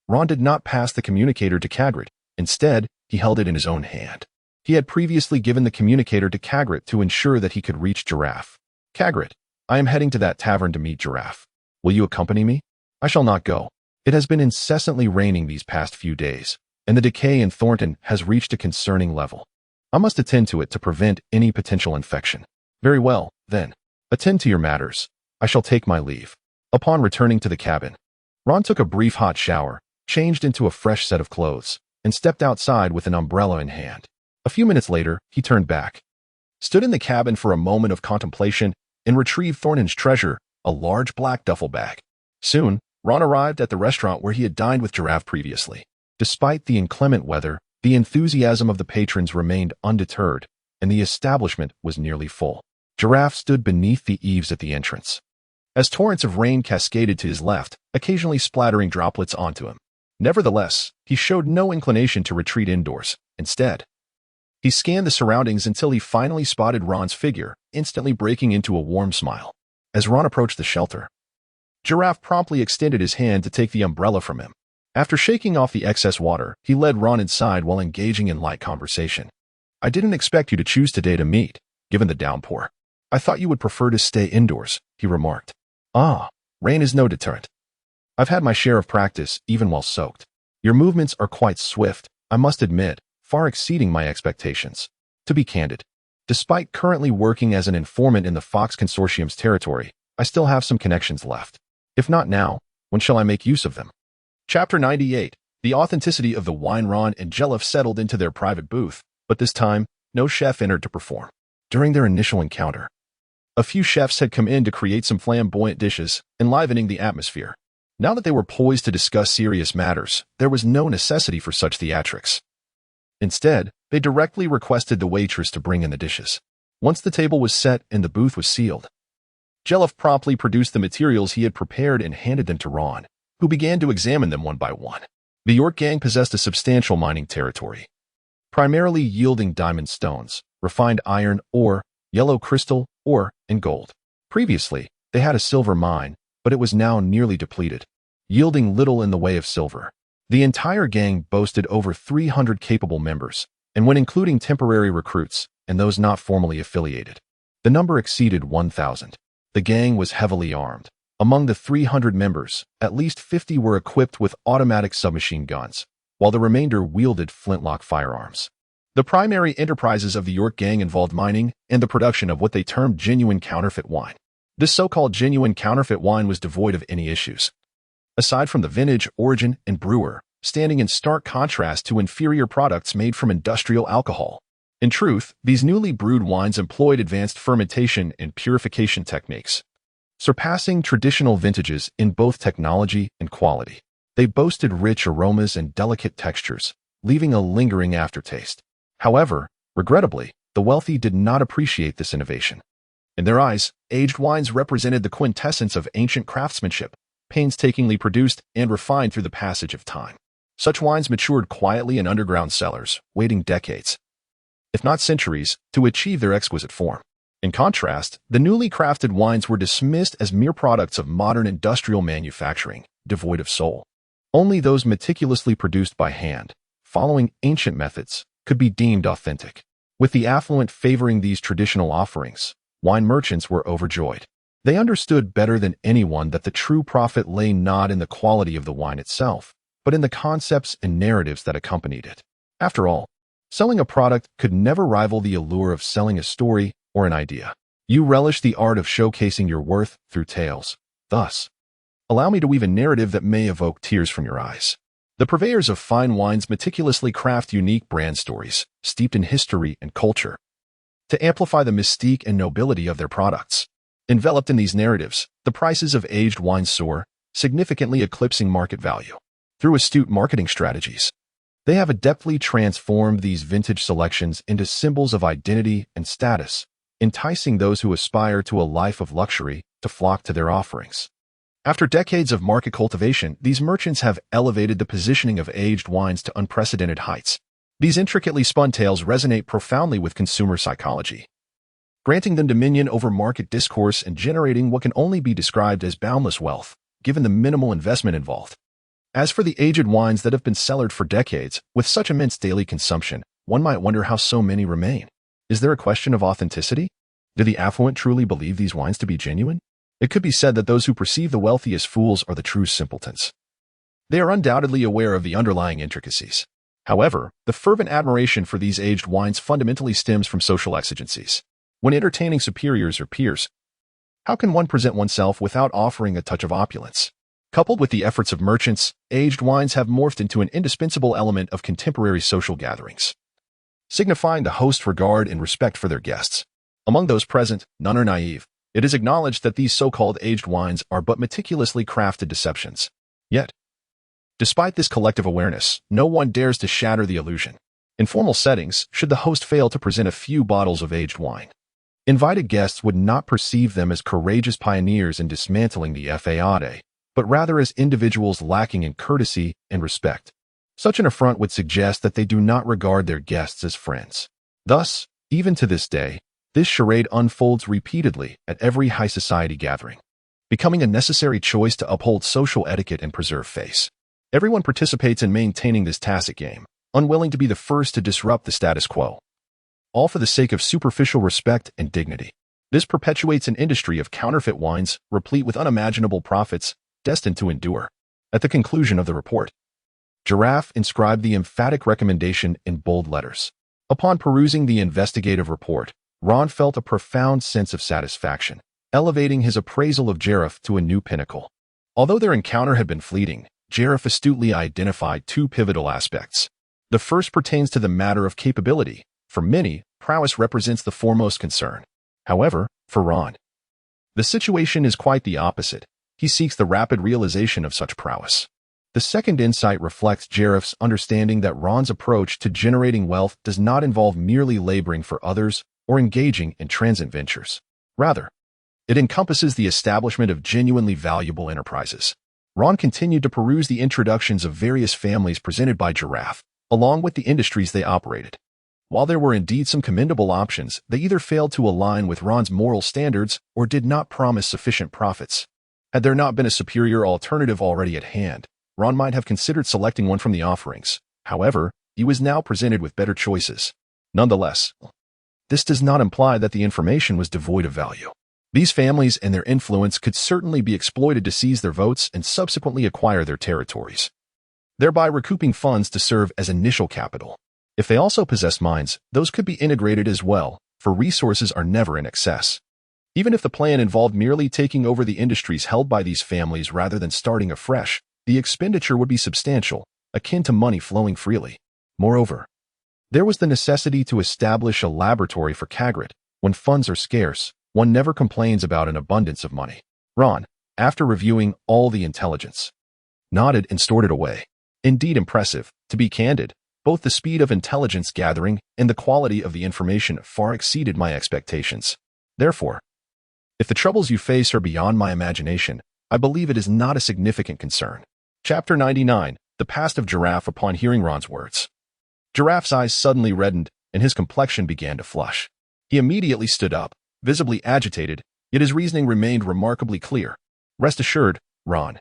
Ron did not pass the communicator to Kagrit. Instead, he held it in his own hand. He had previously given the communicator to Kagrit to ensure that he could reach Giraffe. Kagrit, I am heading to that tavern to meet Giraffe. Will you accompany me? I shall not go. It has been incessantly raining these past few days, and the decay in Thornton has reached a concerning level. I must attend to it to prevent any potential infection. Very well, then. Attend to your matters. I shall take my leave. Upon returning to the cabin, Ron took a brief hot shower, changed into a fresh set of clothes, and stepped outside with an umbrella in hand. A few minutes later, he turned back, stood in the cabin for a moment of contemplation, and retrieved Thornton's treasure, a large black duffel bag. Soon, Ron arrived at the restaurant where he had dined with Giraffe previously. Despite the inclement weather, the enthusiasm of the patrons remained undeterred, and the establishment was nearly full. Giraffe stood beneath the eaves at the entrance, as torrents of rain cascaded to his left, occasionally splattering droplets onto him. Nevertheless, he showed no inclination to retreat indoors. Instead, he scanned the surroundings until he finally spotted Ron's figure, instantly breaking into a warm smile. As Ron approached the shelter, Giraffe promptly extended his hand to take the umbrella from him. After shaking off the excess water, he led Ron inside while engaging in light conversation. "I didn't expect you to choose today to meet, given the downpour. I thought you would prefer to stay indoors," he remarked. "Ah, rain is no deterrent. I've had my share of practice, even while soaked. Your movements are quite swift, I must admit, far exceeding my expectations. To be candid, despite currently working as an informant in the Fox Consortium's territory, I still have some connections left. If not now, when shall I make use of them?" Chapter 98. The authenticity of the wine. Ron and Jelliff settled into their private booth, but this time, no chef entered to perform. During their initial encounter, a few chefs had come in to create some flamboyant dishes, enlivening the atmosphere. Now that they were poised to discuss serious matters, there was no necessity for such theatrics. Instead, they directly requested the waitress to bring in the dishes. Once the table was set and the booth was sealed, Jelliff promptly produced the materials he had prepared and handed them to Ron, who began to examine them one by one. The York gang possessed a substantial mining territory, primarily yielding diamond stones, refined iron ore, yellow crystal ore, and gold. Previously, they had a silver mine, but it was now nearly depleted, yielding little in the way of silver. The entire gang boasted over 300 capable members, and when including temporary recruits and those not formally affiliated, the number exceeded 1,000. The gang was heavily armed. Among the 300 members, at least 50 were equipped with automatic submachine guns, while the remainder wielded flintlock firearms. The primary enterprises of the York gang involved mining and the production of what they termed genuine counterfeit wine. This so-called genuine counterfeit wine was devoid of any issues, aside from the vintage, origin, and brewer, standing in stark contrast to inferior products made from industrial alcohol. In truth, these newly brewed wines employed advanced fermentation and purification techniques, surpassing traditional vintages in both technology and quality. They boasted rich aromas and delicate textures, leaving a lingering aftertaste. However, regrettably, the wealthy did not appreciate this innovation. In their eyes, aged wines represented the quintessence of ancient craftsmanship, painstakingly produced and refined through the passage of time. Such wines matured quietly in underground cellars, waiting decades, if not centuries, to achieve their exquisite form. In contrast, the newly crafted wines were dismissed as mere products of modern industrial manufacturing, devoid of soul. Only those meticulously produced by hand, following ancient methods, could be deemed authentic. With the affluent favoring these traditional offerings, wine merchants were overjoyed. They understood better than anyone that the true profit lay not in the quality of the wine itself, but in the concepts and narratives that accompanied it. After all, selling a product could never rival the allure of selling a story or an idea. You relish the art of showcasing your worth through tales. Thus, allow me to weave a narrative that may evoke tears from your eyes. The purveyors of fine wines meticulously craft unique brand stories, steeped in history and culture, to amplify the mystique and nobility of their products. Enveloped in these narratives, the prices of aged wines soar, significantly eclipsing market value. Through astute marketing strategies, they have adeptly transformed these vintage selections into symbols of identity and status, enticing those who aspire to a life of luxury to flock to their offerings. After decades of market cultivation, these merchants have elevated the positioning of aged wines to unprecedented heights. These intricately spun tales resonate profoundly with consumer psychology, granting them dominion over market discourse and generating what can only be described as boundless wealth, given the minimal investment involved. As for the aged wines that have been cellared for decades, with such immense daily consumption, one might wonder how so many remain. Is there a question of authenticity? Do the affluent truly believe these wines to be genuine? It could be said that those who perceive the wealthy as fools are the true simpletons. They are undoubtedly aware of the underlying intricacies. However, the fervent admiration for these aged wines fundamentally stems from social exigencies. When entertaining superiors or peers, how can one present oneself without offering a touch of opulence? Coupled with the efforts of merchants, aged wines have morphed into an indispensable element of contemporary social gatherings, signifying the host's regard and respect for their guests. Among those present, none are naive. It is acknowledged that these so-called aged wines are but meticulously crafted deceptions. Yet, despite this collective awareness, no one dares to shatter the illusion. In formal settings, should the host fail to present a few bottles of aged wine, Invited guests would not perceive them as courageous pioneers in dismantling the fade, but rather as individuals lacking in courtesy and respect. Such an affront would suggest that they do not regard their guests as friends. Thus, even to this day, this charade unfolds repeatedly at every high society gathering, becoming a necessary choice to uphold social etiquette and preserve face. Everyone participates in maintaining this tacit game, unwilling to be the first to disrupt the status quo, all for the sake of superficial respect and dignity. This perpetuates an industry of counterfeit wines, replete with unimaginable profits, destined to endure. At the conclusion of the report, Giraffe inscribed the emphatic recommendation in bold letters. Upon perusing the investigative report, Ron felt a profound sense of satisfaction, elevating his appraisal of Giraffe to a new pinnacle. Although their encounter had been fleeting, Giraffe astutely identified two pivotal aspects. The first pertains to the matter of capability. For many, prowess represents the foremost concern. However, for Ron, the situation is quite the opposite. He seeks the rapid realization of such prowess. The second insight reflects Giraffe's understanding that Ron's approach to generating wealth does not involve merely laboring for others or engaging in transient ventures. Rather, it encompasses the establishment of genuinely valuable enterprises. Ron continued to peruse the introductions of various families presented by Giraffe, along with the industries they operated. While there were indeed some commendable options, they either failed to align with Ron's moral standards or did not promise sufficient profits. Had there not been a superior alternative already at hand, Ron might have considered selecting one from the offerings. However, he was now presented with better choices. Nonetheless, this does not imply that the information was devoid of value. These families and their influence could certainly be exploited to seize their votes and subsequently acquire their territories, thereby recouping funds to serve as initial capital. If they also possessed mines, those could be integrated as well, for resources are never in excess. Even if the plan involved merely taking over the industries held by these families rather than starting afresh, the expenditure would be substantial, akin to money flowing freely. Moreover, there was the necessity to establish a laboratory for Kagrit. When funds are scarce, one never complains about an abundance of money. Ron, after reviewing all the intelligence, nodded and stored it away. Indeed impressive, to be candid. Both the speed of intelligence gathering and the quality of the information far exceeded my expectations. Therefore, if the troubles you face are beyond my imagination, I believe it is not a significant concern. Chapter 99, The Past of Giraffe. Upon hearing Ron's words, Giraffe's eyes suddenly reddened and his complexion began to flush. He immediately stood up, visibly agitated, yet his reasoning remained remarkably clear. Rest assured, Ron,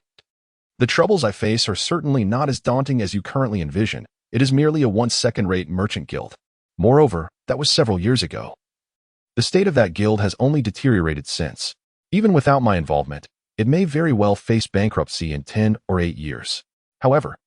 the troubles I face are certainly not as daunting as you currently envision. It is merely a once second-rate merchant guild. Moreover, that was several years ago. The state of that guild has only deteriorated since. Even without my involvement, it may very well face bankruptcy in 10 or 8 years. However,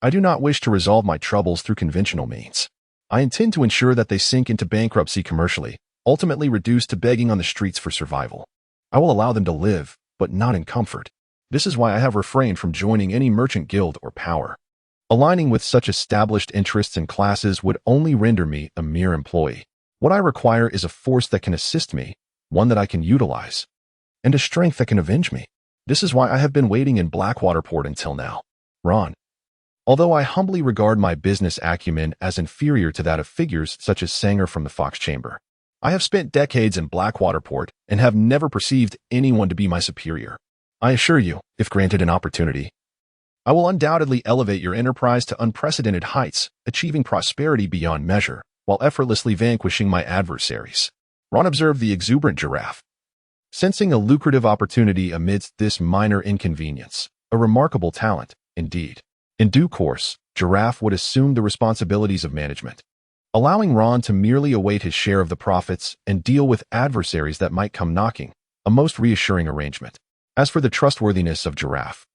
I do not wish to resolve my troubles through conventional means. I intend to ensure that they sink into bankruptcy commercially, ultimately reduced to begging on the streets for survival. I will allow them to live, but not in comfort. This is why I have refrained from joining any merchant guild or power. Aligning with such established interests and classes would only render me a mere employee. What I require is a force that can assist me, one that I can utilize, and a strength that can avenge me. This is why I have been waiting in Blackwater Port until now. Ron, although I humbly regard my business acumen as inferior to that of figures such as Sanger from the Fox Chamber, I have spent decades in Blackwater Port and have never perceived anyone to be my superior. I assure you, if granted an opportunity, I will undoubtedly elevate your enterprise to unprecedented heights, achieving prosperity beyond measure, while effortlessly vanquishing my adversaries. Ron observed the exuberant Giraffe, sensing a lucrative opportunity amidst this minor inconvenience. A remarkable talent, indeed. In due course, Giraffe would assume the responsibilities of management, allowing Ron to merely await his share of the profits and deal with adversaries that might come knocking, a most reassuring arrangement. As for the trustworthiness of Giraffe,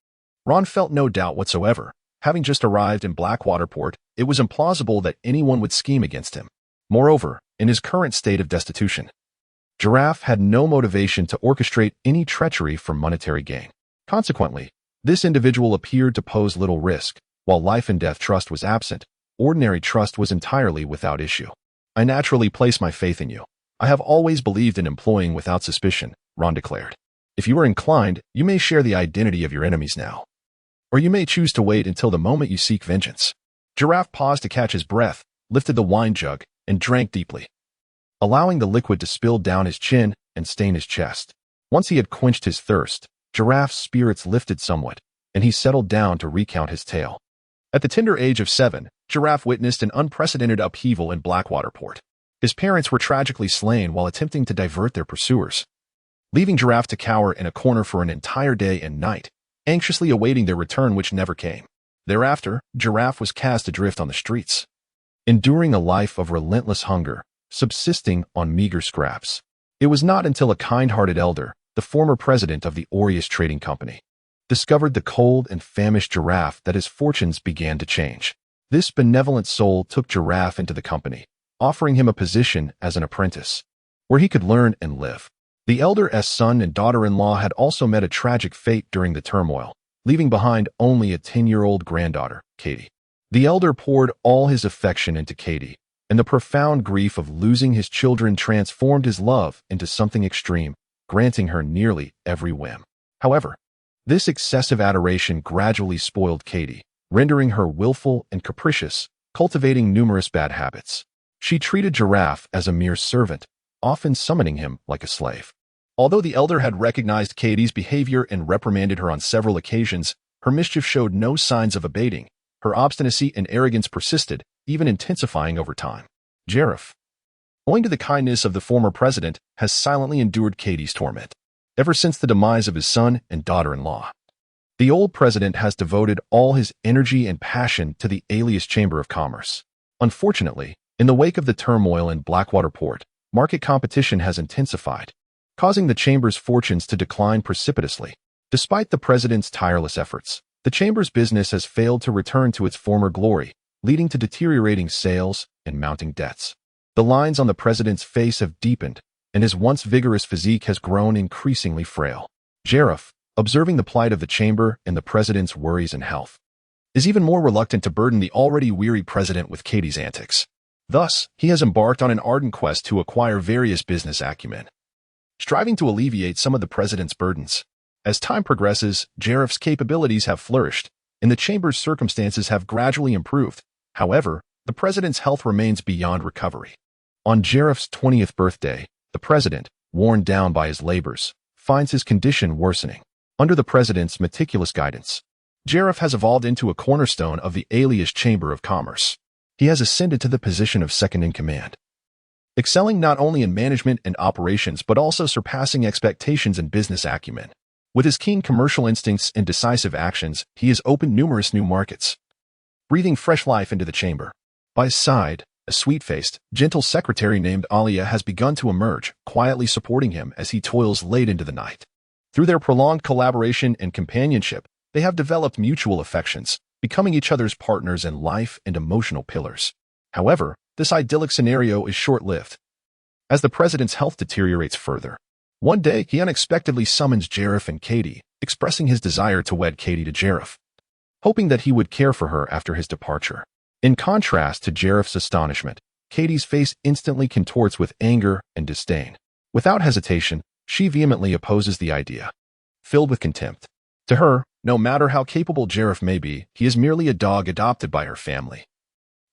Ron felt no doubt whatsoever. Having just arrived in Blackwater Port, it was implausible that anyone would scheme against him. Moreover, in his current state of destitution, Giraffe had no motivation to orchestrate any treachery for monetary gain. Consequently, this individual appeared to pose little risk. While life and death trust was absent, ordinary trust was entirely without issue. I naturally place my faith in you. I have always believed in employing without suspicion, Ron declared. If you are inclined, you may share the identity of your enemies now. Or you may choose to wait until the moment you seek vengeance. Giraffe paused to catch his breath, lifted the wine jug, and drank deeply. allowing the liquid to spill down his chin and stain his chest. Once he had quenched his thirst, Giraffe's spirits lifted somewhat, and he settled down to recount his tale. At the tender age of 7, Giraffe witnessed an unprecedented upheaval in Blackwater Port. His parents were tragically slain while attempting to divert their pursuers, leaving Giraffe to cower in a corner for an entire day and night, anxiously awaiting their return which never came. Thereafter, Giraffe was cast adrift on the streets, enduring a life of relentless hunger, subsisting on meager scraps. It was not until a kind-hearted elder, the former president of the Aureus Trading Company, discovered the cold and famished Giraffe that his fortunes began to change. This benevolent soul took Giraffe into the company, offering him a position as an apprentice, where he could learn and live. The elder's son and daughter-in-law had also met a tragic fate during the turmoil, leaving behind only a 10-year-old granddaughter, Katie. The elder poured all his affection into Katie, and the profound grief of losing his children transformed his love into something extreme, granting her nearly every whim. However, this excessive adoration gradually spoiled Katie, rendering her willful and capricious, cultivating numerous bad habits. She treated Giraffe as a mere servant, often summoning him like a slave. Although the elder had recognized Katie's behavior and reprimanded her on several occasions, her mischief showed no signs of abating. Her obstinacy and arrogance persisted, even intensifying over time. Giraffe, owing to the kindness of the former president, has silently endured Katie's torment ever since the demise of his son and daughter-in-law. The old president has devoted all his energy and passion to the alias Chamber of Commerce. Unfortunately, in the wake of the turmoil in Blackwater Port, market competition has intensified, causing the Chamber's fortunes to decline precipitously. Despite the president's tireless efforts, the Chamber's business has failed to return to its former glory, leading to deteriorating sales and mounting debts. The lines on the president's face have deepened, and his once vigorous physique has grown increasingly frail. Giraffe, observing the plight of the Chamber and the president's worries and health, is even more reluctant to burden the already weary president with Katie's antics. Thus, he has embarked on an ardent quest to acquire various business acumen, striving to alleviate some of the president's burdens. As time progresses, Giraffe's capabilities have flourished, and the Chamber's circumstances have gradually improved. However, the president's health remains beyond recovery. On Giraffe's 20th birthday, the president, worn down by his labors, finds his condition worsening. Under the president's meticulous guidance, Giraffe has evolved into a cornerstone of the alias Chamber of Commerce. He has ascended to the position of second-in-command, excelling not only in management and operations but also surpassing expectations in business acumen. With his keen commercial instincts and decisive actions, he has opened numerous new markets, breathing fresh life into the chamber. By his side, a sweet-faced, gentle secretary named Alia has begun to emerge, quietly supporting him as he toils late into the night. Through their prolonged collaboration and companionship, they have developed mutual affections, becoming each other's partners in life and emotional pillars. However, this idyllic scenario is short-lived, as the president's health deteriorates further. One day, he unexpectedly summons Giraffe and Katie, expressing his desire to wed Katie to Giraffe, hoping that he would care for her after his departure. In contrast to Giraffe's astonishment, Katie's face instantly contorts with anger and disdain. Without hesitation, she vehemently opposes the idea, filled with contempt. To her, no matter how capable Giraffe may be, he is merely a dog adopted by her family,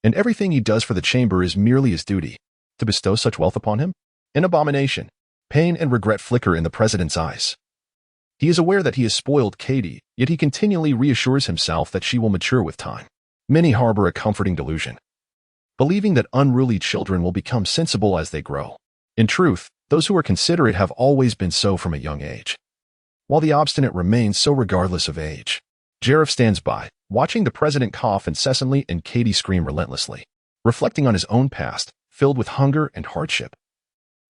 and everything he does for the chamber is merely his duty. To bestow such wealth upon him? An abomination. Pain and regret flicker in the president's eyes. He is aware that he has spoiled Katie, yet he continually reassures himself that she will mature with time. Many harbor a comforting delusion, believing that unruly children will become sensible as they grow. In truth, those who are considerate have always been so from a young age, while the obstinate remains so regardless of age. Giraffe stands by, watching the president cough incessantly and Katie scream relentlessly, reflecting on his own past, filled with hunger and hardship.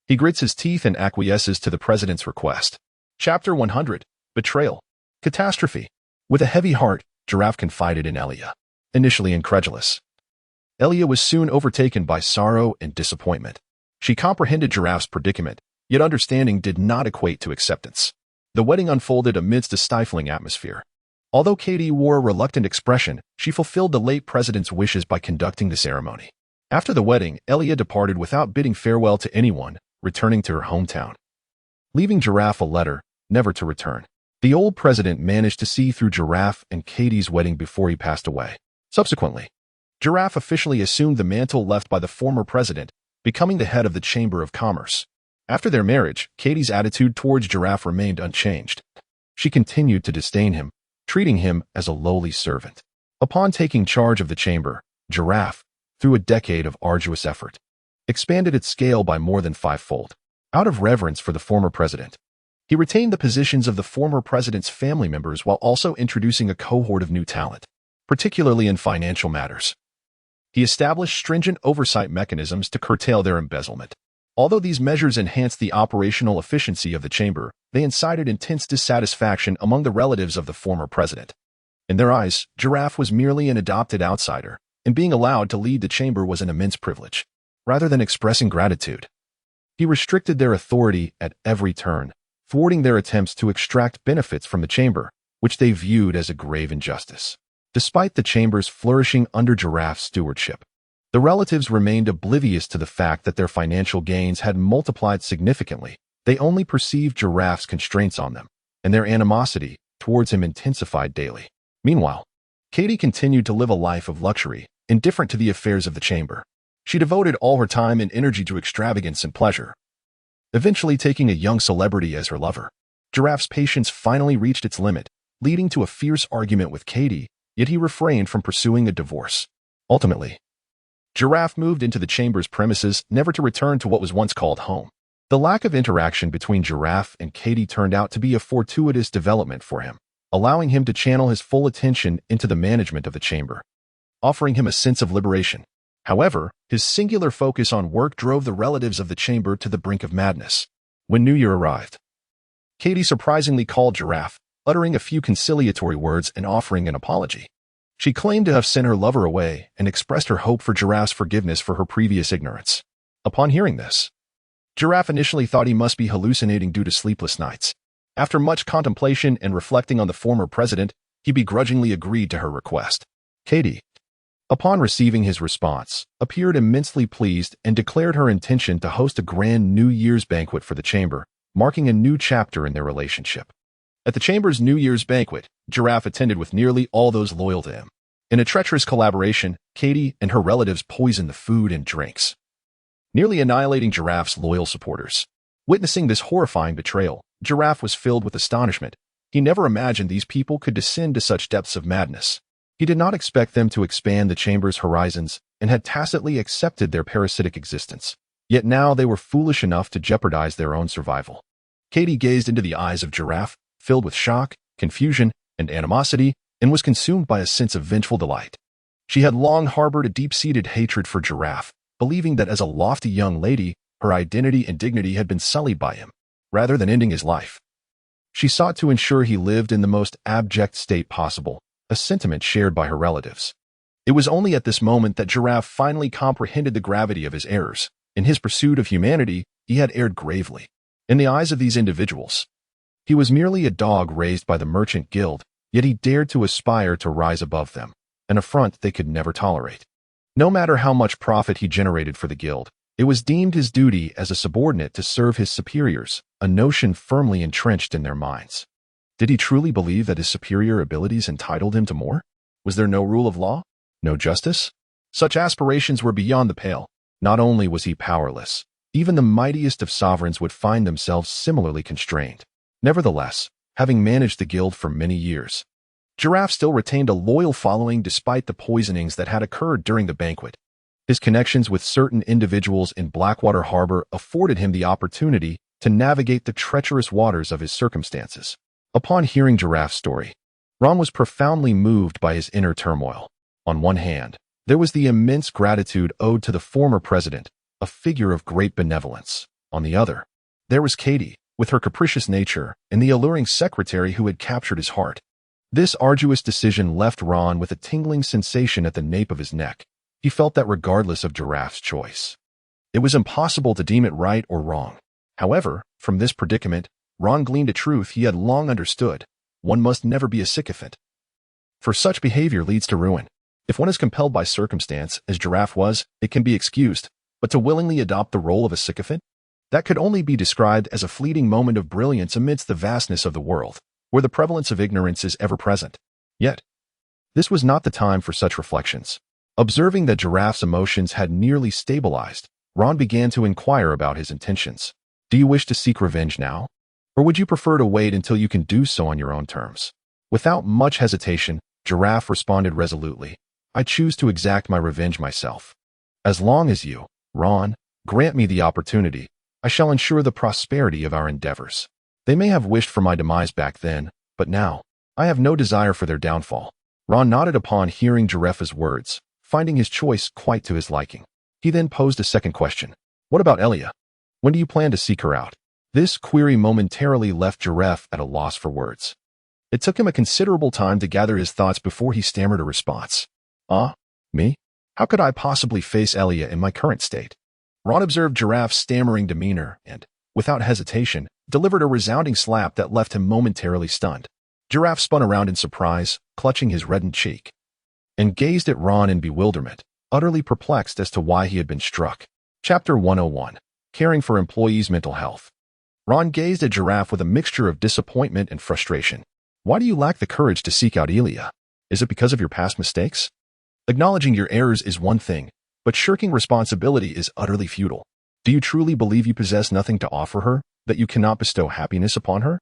He grits his teeth and acquiesces to the president's request. Chapter 100. Betrayal. Catastrophe. With a heavy heart, Giraffe confided in Elia. Initially incredulous, Elia was soon overtaken by sorrow and disappointment. She comprehended Giraffe's predicament, yet understanding did not equate to acceptance. The wedding unfolded amidst a stifling atmosphere. Although Katie wore a reluctant expression, she fulfilled the late president's wishes by conducting the ceremony. After the wedding, Elia departed without bidding farewell to anyone, returning to her hometown, leaving Giraffe a letter, never to return. The old president managed to see through Giraffe and Katie's wedding before he passed away. Subsequently, Giraffe officially assumed the mantle left by the former president, becoming the head of the Chamber of Commerce. After their marriage, Katie's attitude towards Giraffe remained unchanged. She continued to disdain him, treating him as a lowly servant. Upon taking charge of the chamber, Giraffe, through a decade of arduous effort, expanded its scale by more than fivefold. Out of reverence for the former president, he retained the positions of the former president's family members while also introducing a cohort of new talent, particularly in financial matters. He established stringent oversight mechanisms to curtail their embezzlement. Although these measures enhanced the operational efficiency of the chamber, they incited intense dissatisfaction among the relatives of the former president. In their eyes, Giraffe was merely an adopted outsider, and being allowed to lead the chamber was an immense privilege. Rather than expressing gratitude, he restricted their authority at every turn, thwarting their attempts to extract benefits from the chamber, which they viewed as a grave injustice. Despite the chamber's flourishing under Giraffe's stewardship, the relatives remained oblivious to the fact that their financial gains had multiplied significantly. They only perceived Giraffe's constraints on them, and their animosity towards him intensified daily. Meanwhile, Katie continued to live a life of luxury, indifferent to the affairs of the chamber. She devoted all her time and energy to extravagance and pleasure, eventually taking a young celebrity as her lover. Giraffe's patience finally reached its limit, leading to a fierce argument with Katie, yet he refrained from pursuing a divorce. Ultimately, Giraffe moved into the chamber's premises, never to return to what was once called home. The lack of interaction between Giraffe and Katie turned out to be a fortuitous development for him, allowing him to channel his full attention into the management of the chamber, offering him a sense of liberation. However, his singular focus on work drove the relatives of the chamber to the brink of madness. When New Year arrived, Katie surprisingly called Giraffe, uttering a few conciliatory words and offering an apology. She claimed to have sent her lover away and expressed her hope for Giraffe's forgiveness for her previous ignorance. Upon hearing this, Giraffe initially thought he must be hallucinating due to sleepless nights. After much contemplation and reflecting on the former president, he begrudgingly agreed to her request. Katie, upon receiving his response, appeared immensely pleased and declared her intention to host a grand New Year's banquet for the chamber, marking a new chapter in their relationship. At the chamber's New Year's banquet, Giraffe attended with nearly all those loyal to him. In a treacherous collaboration, Katie and her relatives poisoned the food and drinks, nearly annihilating Giraffe's loyal supporters. Witnessing this horrifying betrayal, Giraffe was filled with astonishment. He never imagined these people could descend to such depths of madness. He did not expect them to expand the chamber's horizons and had tacitly accepted their parasitic existence. Yet now they were foolish enough to jeopardize their own survival. Katie gazed into the eyes of Giraffe, filled with shock, confusion, and animosity, and was consumed by a sense of vengeful delight. She had long harbored a deep-seated hatred for Giraffe, believing that as a lofty young lady, her identity and dignity had been sullied by him, rather than ending his life. She sought to ensure he lived in the most abject state possible, a sentiment shared by her relatives. It was only at this moment that Giraffe finally comprehended the gravity of his errors. In his pursuit of humanity, he had erred gravely. In the eyes of these individuals, he was merely a dog raised by the merchant guild, yet he dared to aspire to rise above them, an affront they could never tolerate. No matter how much profit he generated for the guild, it was deemed his duty as a subordinate to serve his superiors, a notion firmly entrenched in their minds. Did he truly believe that his superior abilities entitled him to more? Was there no rule of law? No justice? Such aspirations were beyond the pale. Not only was he powerless, even the mightiest of sovereigns would find themselves similarly constrained. Nevertheless, having managed the guild for many years, Giraffe still retained a loyal following despite the poisonings that had occurred during the banquet. His connections with certain individuals in Blackwater Harbor afforded him the opportunity to navigate the treacherous waters of his circumstances. Upon hearing Giraffe's story, Ron was profoundly moved by his inner turmoil. On one hand, there was the immense gratitude owed to the former president, a figure of great benevolence. On the other, there was Katie, with her capricious nature, and the alluring secretary who had captured his heart. This arduous decision left Ron with a tingling sensation at the nape of his neck. He felt that regardless of Giraffe's choice, it was impossible to deem it right or wrong. However, from this predicament, Ron gleaned a truth he had long understood. One must never be a sycophant, for such behavior leads to ruin. If one is compelled by circumstance, as Giraffe was, it can be excused, but to willingly adopt the role of a sycophant? That could only be described as a fleeting moment of brilliance amidst the vastness of the world, where the prevalence of ignorance is ever present. Yet, this was not the time for such reflections. Observing that Giraffe's emotions had nearly stabilized, Ron began to inquire about his intentions. Do you wish to seek revenge now? Or would you prefer to wait until you can do so on your own terms? Without much hesitation, Giraffe responded resolutely. I choose to exact my revenge myself. As long as you, Ron, grant me the opportunity, I shall ensure the prosperity of our endeavors. They may have wished for my demise back then, but now, I have no desire for their downfall. Ron nodded upon hearing Giraffe's words, finding his choice quite to his liking. He then posed a second question. What about Elia? When do you plan to seek her out? This query momentarily left Giraffe at a loss for words. It took him a considerable time to gather his thoughts before he stammered a response. Me? How could I possibly face Elia in my current state? Ron observed Giraffe's stammering demeanor and, without hesitation, delivered a resounding slap that left him momentarily stunned. Giraffe spun around in surprise, clutching his reddened cheek, and gazed at Ron in bewilderment, utterly perplexed as to why he had been struck. Chapter 101. Caring for Employees' Mental Health. Ron gazed at Giraffe with a mixture of disappointment and frustration. Why do you lack the courage to seek out Elia? Is it because of your past mistakes? Acknowledging your errors is one thing, but shirking responsibility is utterly futile. Do you truly believe you possess nothing to offer her, that you cannot bestow happiness upon her?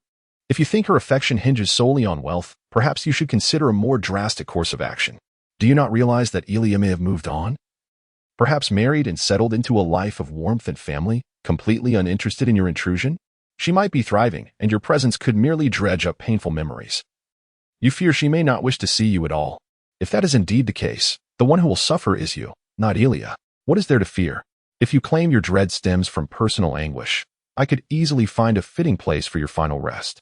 If you think her affection hinges solely on wealth, perhaps you should consider a more drastic course of action. Do you not realize that Elia may have moved on? Perhaps married and settled into a life of warmth and family, completely uninterested in your intrusion? She might be thriving, and your presence could merely dredge up painful memories. You fear she may not wish to see you at all. If that is indeed the case, the one who will suffer is you, not Elia. What is there to fear? If you claim your dread stems from personal anguish, I could easily find a fitting place for your final rest.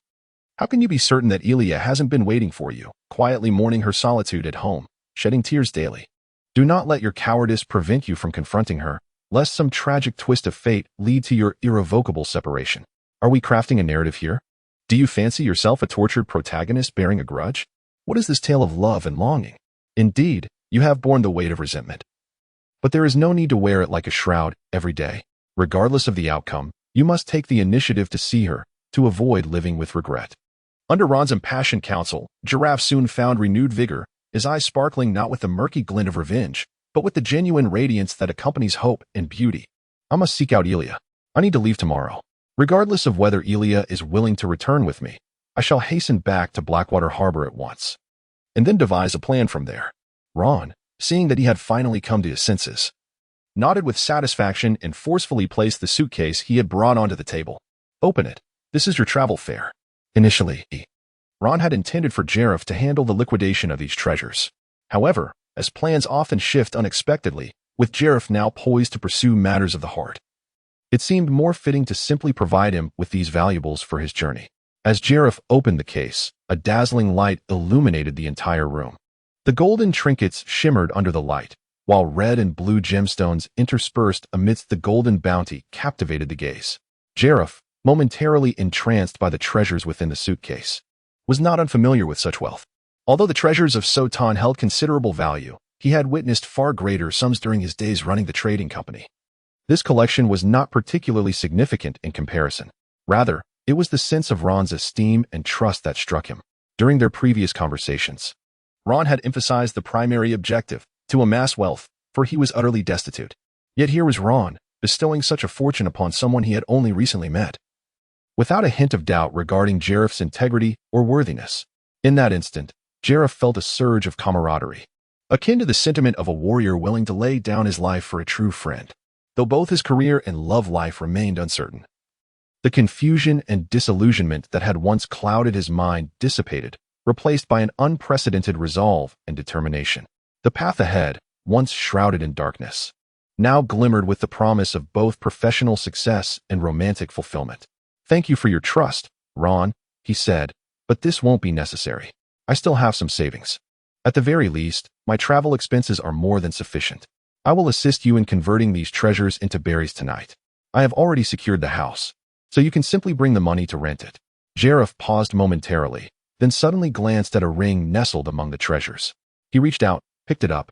How can you be certain that Elia hasn't been waiting for you, quietly mourning her solitude at home, shedding tears daily? Do not let your cowardice prevent you from confronting her, lest some tragic twist of fate lead to your irrevocable separation. Are we crafting a narrative here? Do you fancy yourself a tortured protagonist bearing a grudge? What is this tale of love and longing? Indeed, you have borne the weight of resentment. But there is no need to wear it like a shroud every day. Regardless of the outcome, you must take the initiative to see her, to avoid living with regret. Under Ron's impassioned counsel, Giraffe soon found renewed vigor, his eyes sparkling not with the murky glint of revenge, but with the genuine radiance that accompanies hope and beauty. I must seek out Elia. I need to leave tomorrow. Regardless of whether Elia is willing to return with me, I shall hasten back to Blackwater Harbor at once, and then devise a plan from there. Ron, seeing that he had finally come to his senses, nodded with satisfaction and forcefully placed the suitcase he had brought onto the table. Open it. This is your travel fare. Initially, Ron had intended for Giraffe to handle the liquidation of these treasures. However, as plans often shift unexpectedly, with Giraffe now poised to pursue matters of the heart, it seemed more fitting to simply provide him with these valuables for his journey. As Giraffe opened the case, a dazzling light illuminated the entire room. The golden trinkets shimmered under the light, while red and blue gemstones interspersed amidst the golden bounty captivated the gaze. Giraffe, momentarily entranced by the treasures within the suitcase, was not unfamiliar with such wealth. Although the treasures of Sotan held considerable value, he had witnessed far greater sums during his days running the trading company. This collection was not particularly significant in comparison. Rather, it was the sense of Ron's esteem and trust that struck him. During their previous conversations, Ron had emphasized the primary objective, to amass wealth, for he was utterly destitute. Yet here was Ron, bestowing such a fortune upon someone he had only recently met, without a hint of doubt regarding Giraffe's integrity or worthiness. In that instant, Giraffe felt a surge of camaraderie, akin to the sentiment of a warrior willing to lay down his life for a true friend, though both his career and love life remained uncertain. The confusion and disillusionment that had once clouded his mind dissipated, replaced by an unprecedented resolve and determination. The path ahead, once shrouded in darkness, now glimmered with the promise of both professional success and romantic fulfillment. Thank you for your trust, Ron, he said, but this won't be necessary. I still have some savings. At the very least, my travel expenses are more than sufficient. I will assist you in converting these treasures into berries tonight. I have already secured the house, so you can simply bring the money to rent it. Giraffe paused momentarily, then suddenly glanced at a ring nestled among the treasures. He reached out, picked it up,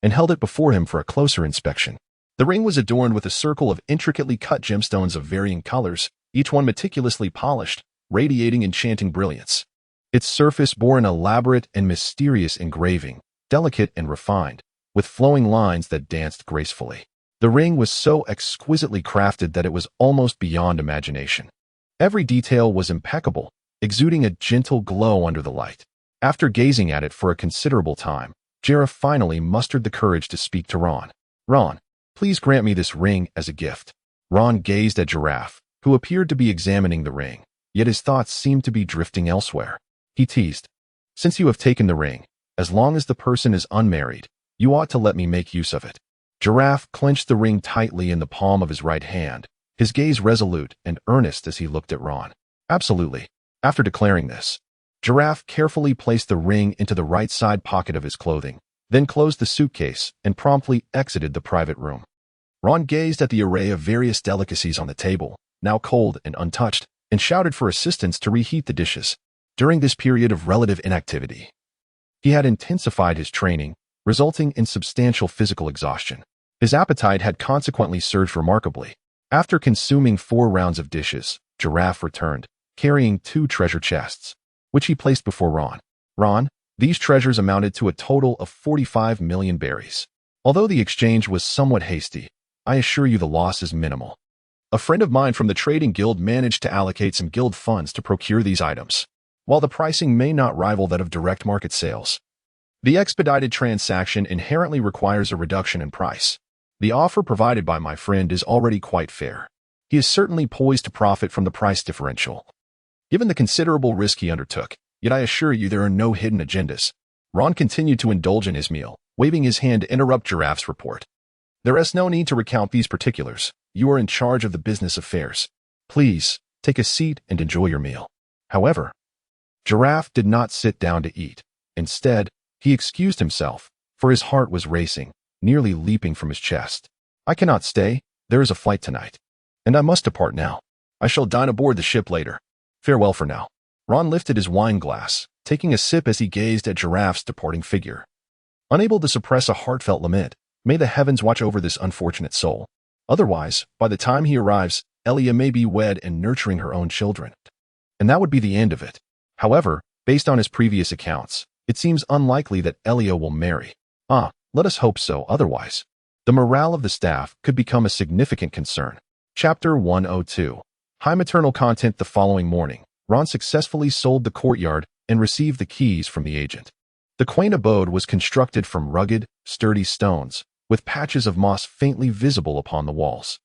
and held it before him for a closer inspection. The ring was adorned with a circle of intricately cut gemstones of varying colors, each one meticulously polished, radiating enchanting brilliance. Its surface bore an elaborate and mysterious engraving, delicate and refined, with flowing lines that danced gracefully. The ring was so exquisitely crafted that it was almost beyond imagination. Every detail was impeccable, exuding a gentle glow under the light. After gazing at it for a considerable time, Giraffe finally mustered the courage to speak to Ron. "Ron, please grant me this ring as a gift." Ron gazed at Giraffe, who appeared to be examining the ring, yet his thoughts seemed to be drifting elsewhere. He teased, "Since you have taken the ring, as long as the person is unmarried, you ought to let me make use of it." Giraffe clenched the ring tightly in the palm of his right hand, his gaze resolute and earnest as he looked at Ron. "Absolutely." After declaring this, Giraffe carefully placed the ring into the right side pocket of his clothing, then closed the suitcase and promptly exited the private room. Ron gazed at the array of various delicacies on the table, now cold and untouched, and shouted for assistance to reheat the dishes. During this period of relative inactivity, he had intensified his training, resulting in substantial physical exhaustion. His appetite had consequently surged remarkably. After consuming 4 rounds of dishes, Giraffe returned, carrying 2 treasure chests, which he placed before Ron. "Ron, these treasures amounted to a total of 45 million berries. Although the exchange was somewhat hasty, I assure you the loss is minimal. A friend of mine from the trading guild managed to allocate some guild funds to procure these items. While the pricing may not rival that of direct market sales, the expedited transaction inherently requires a reduction in price. The offer provided by my friend is already quite fair. He is certainly poised to profit from the price differential, given the considerable risk he undertook, yet I assure you there are no hidden agendas." Ron continued to indulge in his meal, waving his hand to interrupt Giraffe's report. "There is no need to recount these particulars. You are in charge of the business affairs. Please, take a seat and enjoy your meal." However, Giraffe did not sit down to eat. Instead, he excused himself, for his heart was racing, nearly leaping from his chest. "I cannot stay. There is a flight tonight, and I must depart now. I shall dine aboard the ship later. Farewell for now." Ron lifted his wine glass, taking a sip as he gazed at Giraffe's departing figure. Unable to suppress a heartfelt lament, may the heavens watch over this unfortunate soul. Otherwise, by the time he arrives, Elia may be wed and nurturing her own children. And that would be the end of it. However, based on his previous accounts, it seems unlikely that Elia will marry. Let us hope so, otherwise the morale of the staff could become a significant concern. Chapter 102. High maternal content. The following morning, Ron successfully sold the courtyard and received the keys from the agent. The quaint abode was constructed from rugged, sturdy stones, with patches of moss faintly visible upon the walls.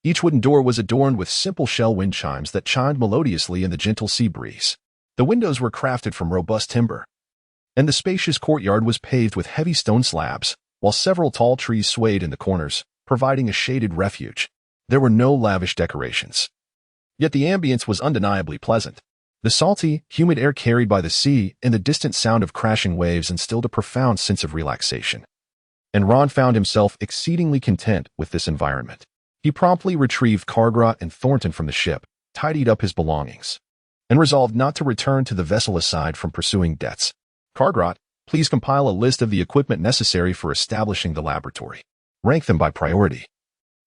Each wooden door was adorned with simple shell wind chimes that chimed melodiously in the gentle sea breeze. The windows were crafted from robust timber, and the spacious courtyard was paved with heavy stone slabs, while several tall trees swayed in the corners, providing a shaded refuge. There were no lavish decorations, yet the ambience was undeniably pleasant. The salty, humid air carried by the sea and the distant sound of crashing waves instilled a profound sense of relaxation, and Ron found himself exceedingly content with this environment. He promptly retrieved Cargrot and Thornton from the ship, tidied up his belongings, and resolved not to return to the vessel aside from pursuing debts. "Cargrot, please compile a list of the equipment necessary for establishing the laboratory. Rank them by priority,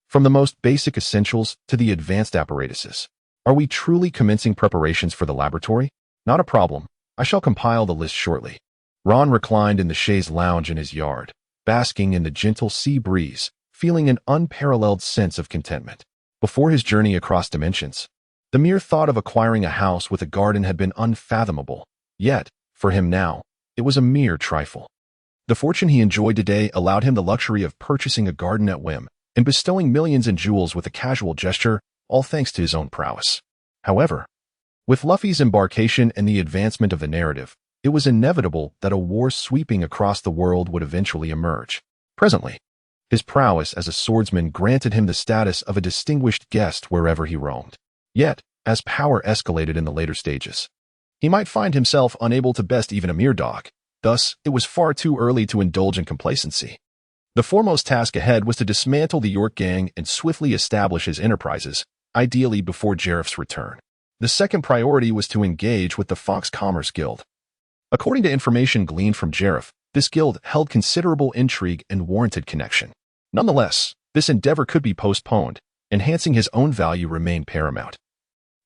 from the most basic essentials to the advanced apparatuses. Are we truly commencing preparations for the laboratory?" "Not a problem. I shall compile the list shortly." Ron reclined in the chaise lounge in his yard, basking in the gentle sea breeze, feeling an unparalleled sense of contentment. Before his journey across dimensions, the mere thought of acquiring a house with a garden had been unfathomable. Yet, for him now, it was a mere trifle. The fortune he enjoyed today allowed him the luxury of purchasing a garden at whim and bestowing millions in jewels with a casual gesture, all thanks to his own prowess. However, with Luffy's embarkation and the advancement of the narrative, it was inevitable that a war sweeping across the world would eventually emerge. Presently, his prowess as a swordsman granted him the status of a distinguished guest wherever he roamed. Yet, as power escalated in the later stages, he might find himself unable to best even a mere dog. Thus, it was far too early to indulge in complacency. The foremost task ahead was to dismantle the York gang and swiftly establish his enterprises, ideally before Giraffe's return. The second priority was to engage with the Fox Commerce Guild. According to information gleaned from Giraffe, this guild held considerable intrigue and warranted connection. Nonetheless, this endeavor could be postponed. Enhancing his own value remained paramount,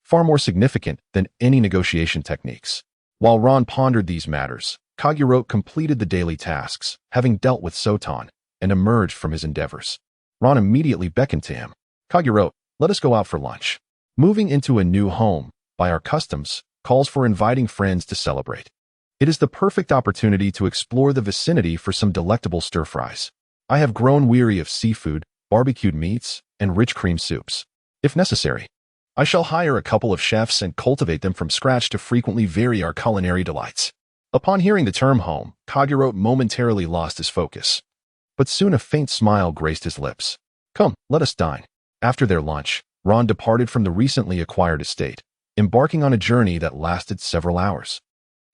far more significant than any negotiation techniques. While Ron pondered these matters, Kagero completed the daily tasks, having dealt with Sotan, and emerged from his endeavors. Ron immediately beckoned to him. Kagero, let us go out for lunch. Moving into a new home, by our customs, calls for inviting friends to celebrate. It is the perfect opportunity to explore the vicinity for some delectable stir-fries. I have grown weary of seafood, barbecued meats, and rich cream soups. If necessary, I shall hire a couple of chefs and cultivate them from scratch to frequently vary our culinary delights. Upon hearing the term home, Kagero momentarily lost his focus. But soon a faint smile graced his lips. Come, let us dine. After their lunch, Ron departed from the recently acquired estate, embarking on a journey that lasted several hours.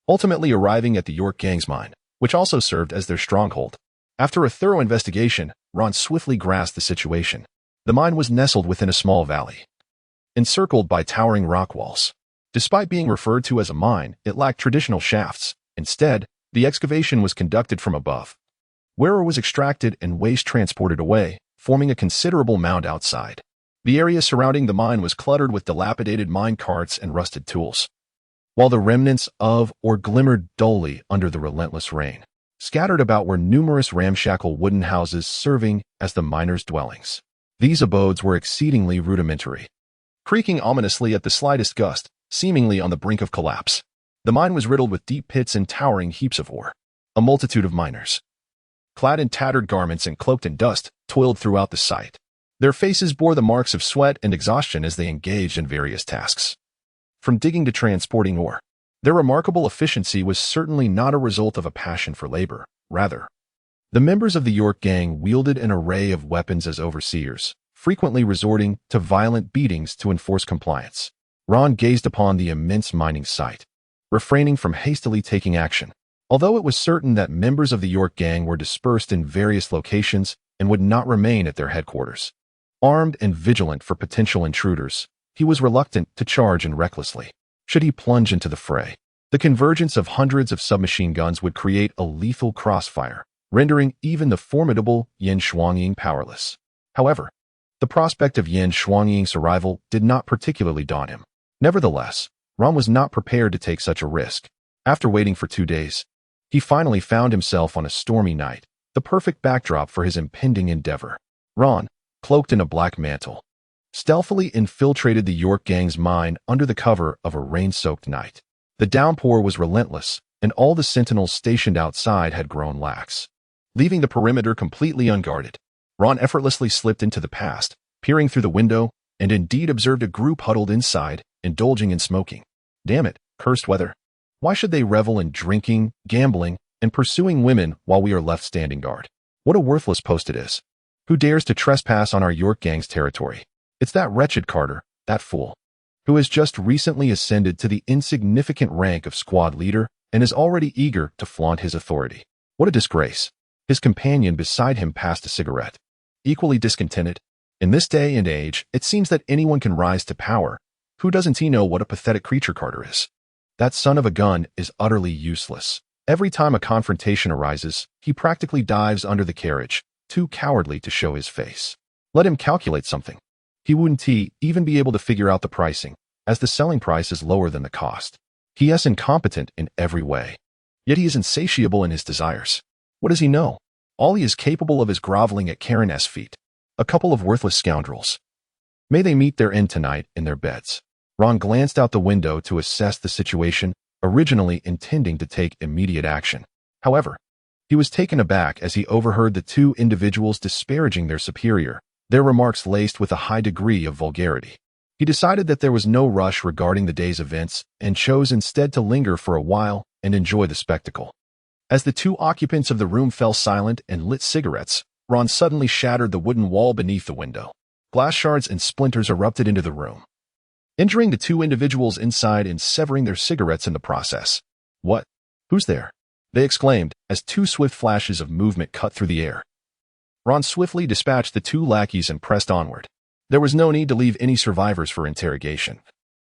Ultimately arriving at the York Gang's mine, which also served as their stronghold. After a thorough investigation, Ron swiftly grasped the situation. The mine was nestled within a small valley, encircled by towering rock walls. Despite being referred to as a mine, it lacked traditional shafts. Instead, the excavation was conducted from above, where ore was extracted and waste transported away, forming a considerable mound outside. The area surrounding the mine was cluttered with dilapidated mine carts and rusted tools, while the remnants of ore glimmered dully under the relentless rain. Scattered about were numerous ramshackle wooden houses serving as the miners' dwellings. These abodes were exceedingly rudimentary, creaking ominously at the slightest gust, seemingly on the brink of collapse. The mine was riddled with deep pits and towering heaps of ore. A multitude of miners, clad in tattered garments and cloaked in dust, toiled throughout the site. Their faces bore the marks of sweat and exhaustion as they engaged in various tasks, from digging to transporting ore. Their remarkable efficiency was certainly not a result of a passion for labor. Rather, the members of the York Gang wielded an array of weapons as overseers, frequently resorting to violent beatings to enforce compliance. Ron gazed upon the immense mining site, refraining from hastily taking action. Although it was certain that members of the York Gang were dispersed in various locations and would not remain at their headquarters, armed and vigilant for potential intruders, he was reluctant to charge in recklessly. Should he plunge into the fray, the convergence of hundreds of submachine guns would create a lethal crossfire, rendering even the formidable Yan Shuangying powerless. However, the prospect of Yan Shuangying's arrival did not particularly daunt him. Nevertheless, Ron was not prepared to take such a risk. After waiting for 2 days, he finally found himself on a stormy night, the perfect backdrop for his impending endeavor. Ron, cloaked in a black mantle, stealthily infiltrated the York Gang's mine under the cover of a rain-soaked night. The downpour was relentless, and all the sentinels stationed outside had grown lax, leaving the perimeter completely unguarded. Ron effortlessly slipped into the past, peering through the window, and indeed observed a group huddled inside, indulging in smoking. Damn it, cursed weather. Why should they revel in drinking, gambling, and pursuing women while we are left standing guard? What a worthless post it is. Who dares to trespass on our York Gang's territory? It's that wretched Carter, that fool, who has just recently ascended to the insignificant rank of squad leader and is already eager to flaunt his authority. What a disgrace. His companion beside him passed a cigarette, equally discontented. In this day and age, it seems that anyone can rise to power. Who doesn't he know what a pathetic creature Carter is? That son of a gun is utterly useless. Every time a confrontation arises, he practically dives under the carriage, too cowardly to show his face. Let him calculate something. He wouldn't even be able to figure out the pricing, as the selling price is lower than the cost. He is incompetent in every way. Yet he is insatiable in his desires. What does he know? All he is capable of is groveling at Karen S. feet. A couple of worthless scoundrels. May they meet their end tonight in their beds. Ron glanced out the window to assess the situation, originally intending to take immediate action. However, he was taken aback as he overheard the two individuals disparaging their superior, their remarks laced with a high degree of vulgarity. He decided that there was no rush regarding the day's events and chose instead to linger for a while and enjoy the spectacle. As the two occupants of the room fell silent and lit cigarettes, Ron suddenly shattered the wooden wall beneath the window. Glass shards and splinters erupted into the room, injuring the two individuals inside and severing their cigarettes in the process. What? Who's there? They exclaimed as two swift flashes of movement cut through the air. Ron swiftly dispatched the two lackeys and pressed onward. There was no need to leave any survivors for interrogation.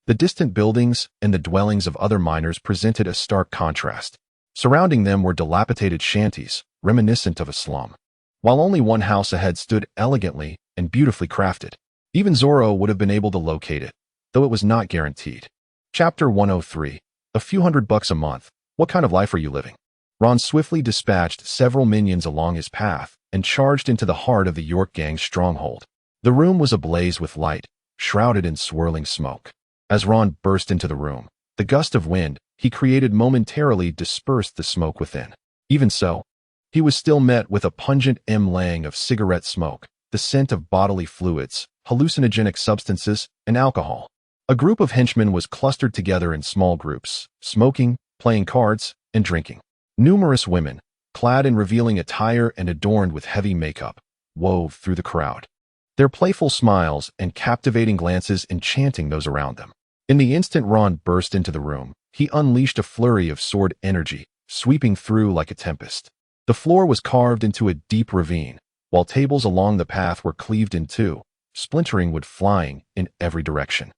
The distant buildings and the dwellings of other miners presented a stark contrast. Surrounding them were dilapidated shanties, reminiscent of a slum, while only one house ahead stood elegantly and beautifully crafted. Even Zoro would have been able to locate it, though it was not guaranteed. Chapter 103. A few $100 a month. What kind of life are you living? Ron swiftly dispatched several minions along his path and charged into the heart of the York gang's stronghold. The room was ablaze with light, shrouded in swirling smoke. As Ron burst into the room, the gust of wind he created momentarily dispersed the smoke within. Even so, he was still met with a pungent emlang of cigarette smoke, the scent of bodily fluids, hallucinogenic substances, and alcohol. A group of henchmen was clustered together in small groups, smoking, playing cards, and drinking. Numerous women, clad in revealing attire and adorned with heavy makeup, wove through the crowd, their playful smiles and captivating glances enchanting those around them. In the instant Ron burst into the room, he unleashed a flurry of sword energy, sweeping through like a tempest. The floor was carved into a deep ravine, while tables along the path were cleaved in two, splintering wood flying in every direction.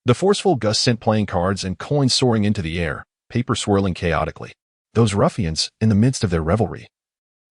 The forceful gust sent playing cards and coins soaring into the air, paper swirling chaotically. Those ruffians, in the midst of their revelry,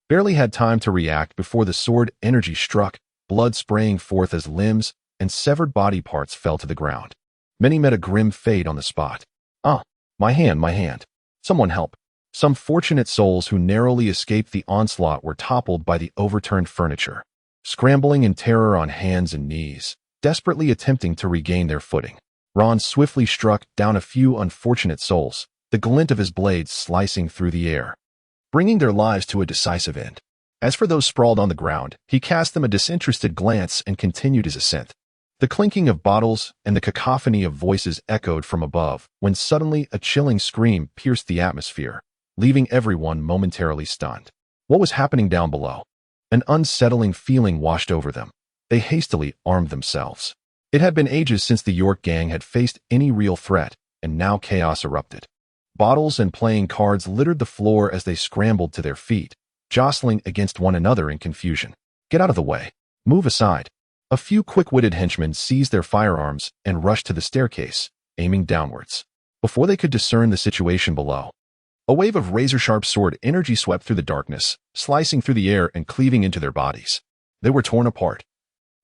barely had time to react before the sword energy struck, blood spraying forth as limbs and severed body parts fell to the ground. Many met a grim fate on the spot. "Ah, my hand. Someone help." Some fortunate souls who narrowly escaped the onslaught were toppled by the overturned furniture, scrambling in terror on hands and knees, desperately attempting to regain their footing. Ron swiftly struck down a few unfortunate souls, the glint of his blade slicing through the air, bringing their lives to a decisive end. As for those sprawled on the ground, he cast them a disinterested glance and continued his ascent. The clinking of bottles and the cacophony of voices echoed from above when suddenly a chilling scream pierced the atmosphere, leaving everyone momentarily stunned. What was happening down below? An unsettling feeling washed over them. They hastily armed themselves. It had been ages since the York gang had faced any real threat, and now chaos erupted. Bottles and playing cards littered the floor as they scrambled to their feet, jostling against one another in confusion. "Get out of the way. Move aside." A few quick-witted henchmen seized their firearms and rushed to the staircase, aiming downwards. Before they could discern the situation below, a wave of razor-sharp sword energy swept through the darkness, slicing through the air and cleaving into their bodies. They were torn apart,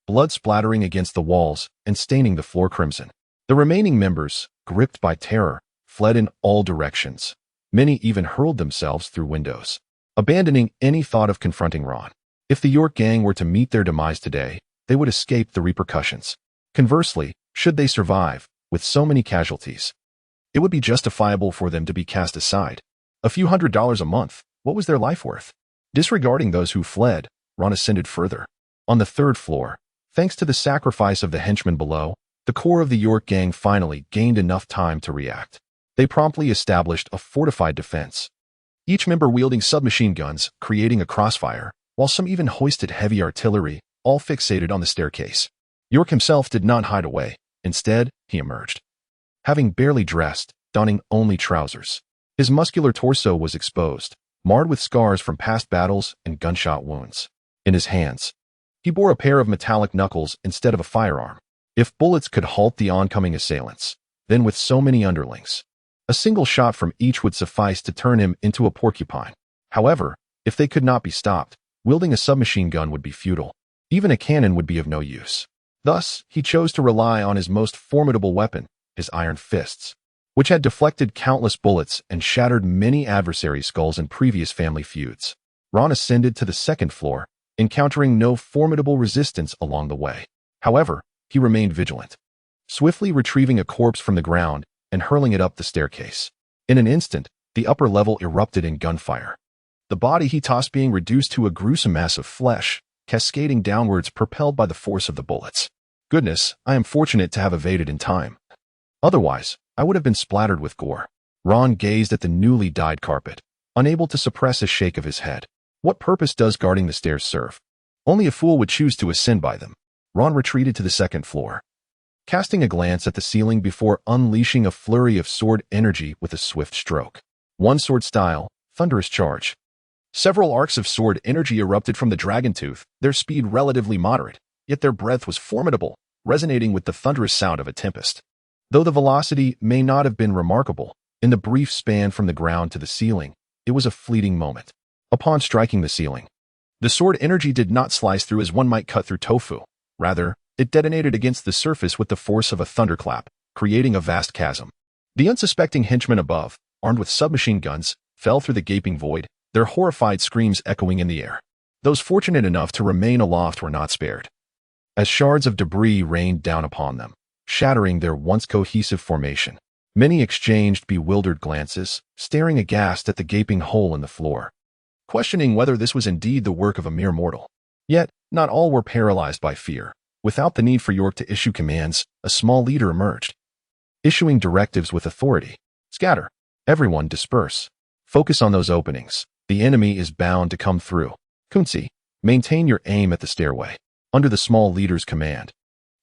blood splattering against the walls and staining the floor crimson. The remaining members, gripped by terror, fled in all directions. Many even hurled themselves through windows, abandoning any thought of confronting Ron. If the York gang were to meet their demise today, they would escape the repercussions. Conversely, should they survive, with so many casualties, it would be justifiable for them to be cast aside. A few $100s a month, what was their life worth? Disregarding those who fled, Ron ascended further. On the third floor, thanks to the sacrifice of the henchmen below, the core of the York gang finally gained enough time to react. They promptly established a fortified defense, each member wielding submachine guns, creating a crossfire, while some even hoisted heavy artillery, all fixated on the staircase. York himself did not hide away. Instead, he emerged, having barely dressed, donning only trousers. His muscular torso was exposed, marred with scars from past battles and gunshot wounds. In his hands, he bore a pair of metallic knuckles instead of a firearm. If bullets could halt the oncoming assailants, then with so many underlings, a single shot from each would suffice to turn him into a porcupine. However, if they could not be stopped, wielding a submachine gun would be futile. Even a cannon would be of no use. Thus, he chose to rely on his most formidable weapon, his iron fists, which had deflected countless bullets and shattered many adversary skulls in previous family feuds. Ron ascended to the second floor, encountering no formidable resistance along the way. However, he remained vigilant, swiftly retrieving a corpse from the ground and hurling it up the staircase. In an instant, the upper level erupted in gunfire, the body he tossed being reduced to a gruesome mass of flesh, cascading downwards propelled by the force of the bullets. Goodness, I am fortunate to have evaded in time. Otherwise, I would have been splattered with gore. Ron gazed at the newly dyed carpet, unable to suppress a shake of his head. What purpose does guarding the stairs serve? Only a fool would choose to ascend by them. Ron retreated to the second floor, casting a glance at the ceiling before unleashing a flurry of sword energy with a swift stroke. One sword style, thunderous charge. Several arcs of sword energy erupted from the dragon tooth, their speed relatively moderate, yet their breadth was formidable, resonating with the thunderous sound of a tempest. Though the velocity may not have been remarkable, in the brief span from the ground to the ceiling, it was a fleeting moment. Upon striking the ceiling, the sword energy did not slice through as one might cut through tofu. Rather, it detonated against the surface with the force of a thunderclap, creating a vast chasm. The unsuspecting henchmen above, armed with submachine guns, fell through the gaping void, their horrified screams echoing in the air. Those fortunate enough to remain aloft were not spared, as shards of debris rained down upon them, shattering their once cohesive formation. Many exchanged bewildered glances, staring aghast at the gaping hole in the floor, questioning whether this was indeed the work of a mere mortal. Yet, not all were paralyzed by fear. Without the need for York to issue commands, a small leader emerged, issuing directives with authority. Scatter. Everyone disperse. Focus on those openings. The enemy is bound to come through. Kunzi, maintain your aim at the stairway. Under the small leader's command,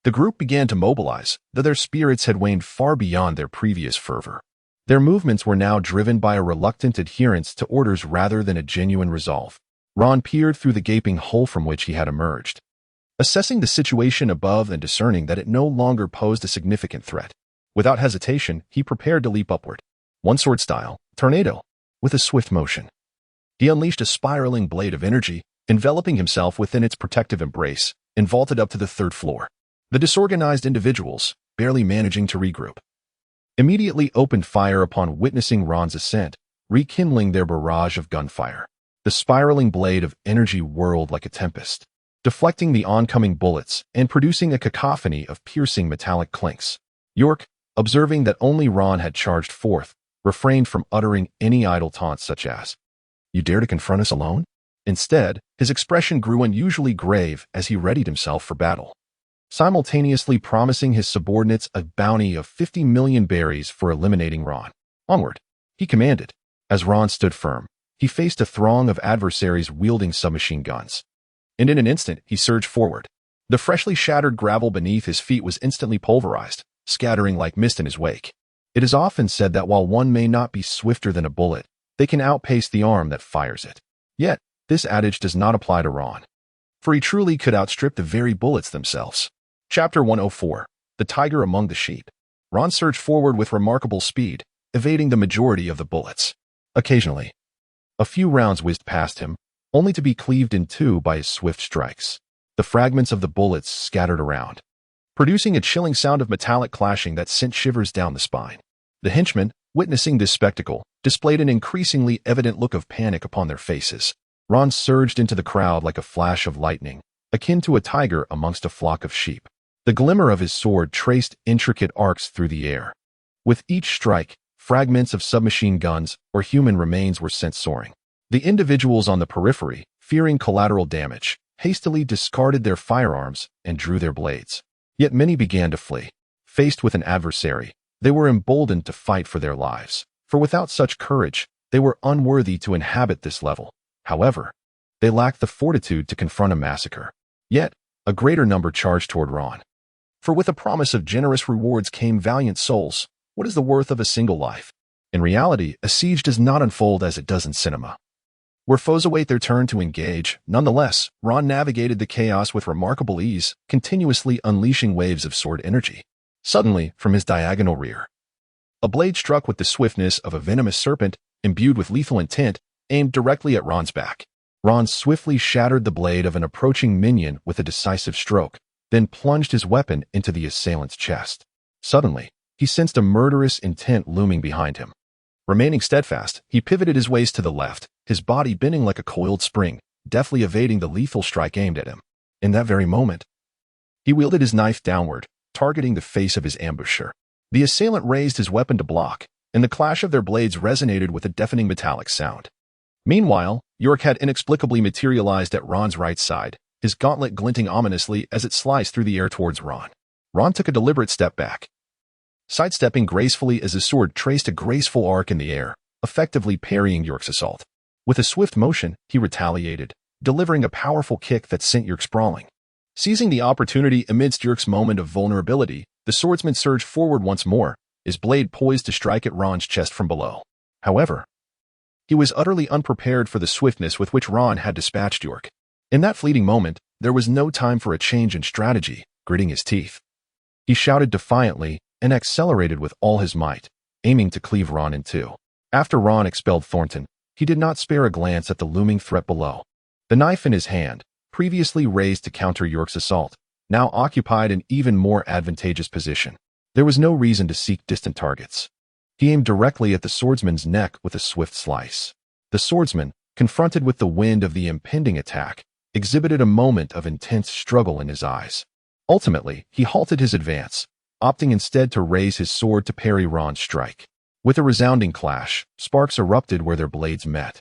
the group began to mobilize, though their spirits had waned far beyond their previous fervor. Their movements were now driven by a reluctant adherence to orders rather than a genuine resolve. Ron peered through the gaping hole from which he had emerged, assessing the situation above and discerning that it no longer posed a significant threat. Without hesitation, he prepared to leap upward. One sword style, tornado, with a swift motion. He unleashed a spiraling blade of energy, enveloping himself within its protective embrace, and vaulted up to the 3rd floor. The disorganized individuals, barely managing to regroup, immediately opened fire upon witnessing Ron's ascent, rekindling their barrage of gunfire. The spiraling blade of energy whirled like a tempest, deflecting the oncoming bullets and producing a cacophony of piercing metallic clinks. York, observing that only Ron had charged forth, refrained from uttering any idle taunts such as, "You dare to confront us alone?" Instead, his expression grew unusually grave as he readied himself for battle, simultaneously promising his subordinates a bounty of 50 million berries for eliminating Ron. Onward, he commanded. As Ron stood firm, he faced a throng of adversaries wielding submachine guns, and in an instant he surged forward. The freshly shattered gravel beneath his feet was instantly pulverized, scattering like mist in his wake. It is often said that while one may not be swifter than a bullet, they can outpace the arm that fires it. Yet, this adage does not apply to Ron, for he truly could outstrip the very bullets themselves. Chapter 104. The Tiger Among the Sheep. Ron surged forward with remarkable speed, evading the majority of the bullets. Occasionally, a few rounds whizzed past him, only to be cleaved in two by his swift strikes. The fragments of the bullets scattered around, producing a chilling sound of metallic clashing that sent shivers down the spine. The henchmen, witnessing this spectacle, displayed an increasingly evident look of panic upon their faces. Ron surged into the crowd like a flash of lightning, akin to a tiger amongst a flock of sheep. The glimmer of his sword traced intricate arcs through the air. With each strike, fragments of submachine guns or human remains were sent soaring. The individuals on the periphery, fearing collateral damage, hastily discarded their firearms and drew their blades. Yet many began to flee. Faced with an adversary, they were emboldened to fight for their lives, for without such courage, they were unworthy to inhabit this level. However, they lacked the fortitude to confront a massacre. Yet, a greater number charged toward Ron. For with a promise of generous rewards came valiant souls. What is the worth of a single life? In reality, a siege does not unfold as it does in cinema, where foes await their turn to engage. Nonetheless, Ron navigated the chaos with remarkable ease, continuously unleashing waves of sword energy. Suddenly, from his diagonal rear, a blade struck with the swiftness of a venomous serpent, imbued with lethal intent, aimed directly at Ron's back. Ron swiftly shattered the blade of an approaching minion with a decisive stroke, then plunged his weapon into the assailant's chest. Suddenly, he sensed a murderous intent looming behind him. Remaining steadfast, he pivoted his waist to the left, his body bending like a coiled spring, deftly evading the lethal strike aimed at him. In that very moment, he wielded his knife downward, targeting the face of his ambusher. The assailant raised his weapon to block, and the clash of their blades resonated with a deafening metallic sound. Meanwhile, York had inexplicably materialized at Ron's right side, his gauntlet glinting ominously as it sliced through the air towards Ron. Ron took a deliberate step back, sidestepping gracefully as his sword traced a graceful arc in the air, effectively parrying York's assault. With a swift motion, he retaliated, delivering a powerful kick that sent York sprawling. Seizing the opportunity amidst York's moment of vulnerability, the swordsman surged forward once more, his blade poised to strike at Ron's chest from below. However, he was utterly unprepared for the swiftness with which Ron had dispatched York. In that fleeting moment, there was no time for a change in strategy. Gritting his teeth, he shouted defiantly and accelerated with all his might, aiming to cleave Ron in two. After Ron expelled Thornton, he did not spare a glance at the looming threat below. The knife in his hand, previously raised to counter York's assault, now occupied an even more advantageous position. There was no reason to seek distant targets. He aimed directly at the swordsman's neck with a swift slice. The swordsman, confronted with the wind of the impending attack, exhibited a moment of intense struggle in his eyes. Ultimately, he halted his advance, opting instead to raise his sword to parry Ron's strike. With a resounding clash, sparks erupted where their blades met,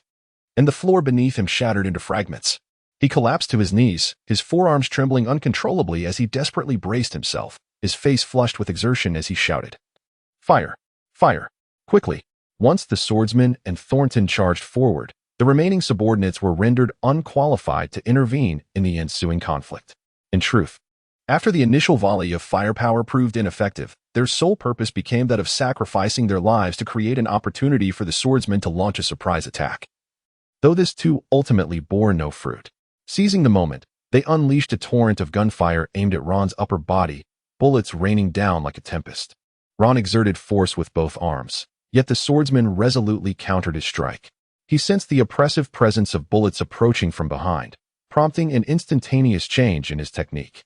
and the floor beneath him shattered into fragments. He collapsed to his knees, his forearms trembling uncontrollably as he desperately braced himself, his face flushed with exertion as he shouted, "Fire! Fire! Quickly!" Once the swordsman and Thornton charged forward, the remaining subordinates were rendered unqualified to intervene in the ensuing conflict. In truth, after the initial volley of firepower proved ineffective, their sole purpose became that of sacrificing their lives to create an opportunity for the swordsman to launch a surprise attack. Though this too ultimately bore no fruit. Seizing the moment, they unleashed a torrent of gunfire aimed at Ron's upper body, bullets raining down like a tempest. Ron exerted force with both arms, yet the swordsman resolutely countered his strike. He sensed the oppressive presence of bullets approaching from behind, prompting an instantaneous change in his technique.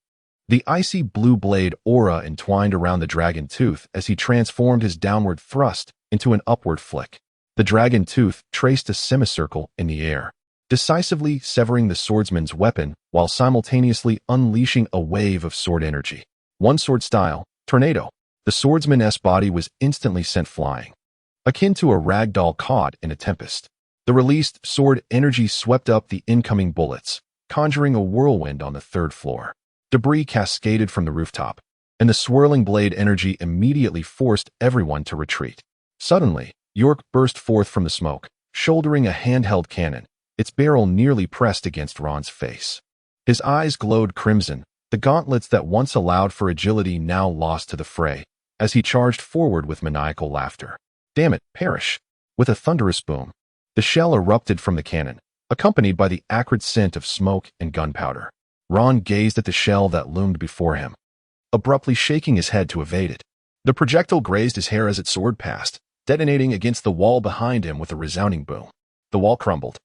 The icy blue blade aura entwined around the dragon tooth as he transformed his downward thrust into an upward flick. The dragon tooth traced a semicircle in the air, decisively severing the swordsman's weapon while simultaneously unleashing a wave of sword energy. One sword style, tornado. The swordsman's body was instantly sent flying, akin to a rag doll caught in a tempest. The released sword energy swept up the incoming bullets, conjuring a whirlwind on the third floor. Debris cascaded from the rooftop, and the swirling blade energy immediately forced everyone to retreat. Suddenly, York burst forth from the smoke, shouldering a handheld cannon, its barrel nearly pressed against Ron's face. His eyes glowed crimson, the gauntlets that once allowed for agility now lost to the fray, as he charged forward with maniacal laughter. "Damn it, perish!" With a thunderous boom, the shell erupted from the cannon, accompanied by the acrid scent of smoke and gunpowder. Ron gazed at the shell that loomed before him, abruptly shaking his head to evade it. The projectile grazed his hair as it soared past, detonating against the wall behind him with a resounding boom. The wall crumbled,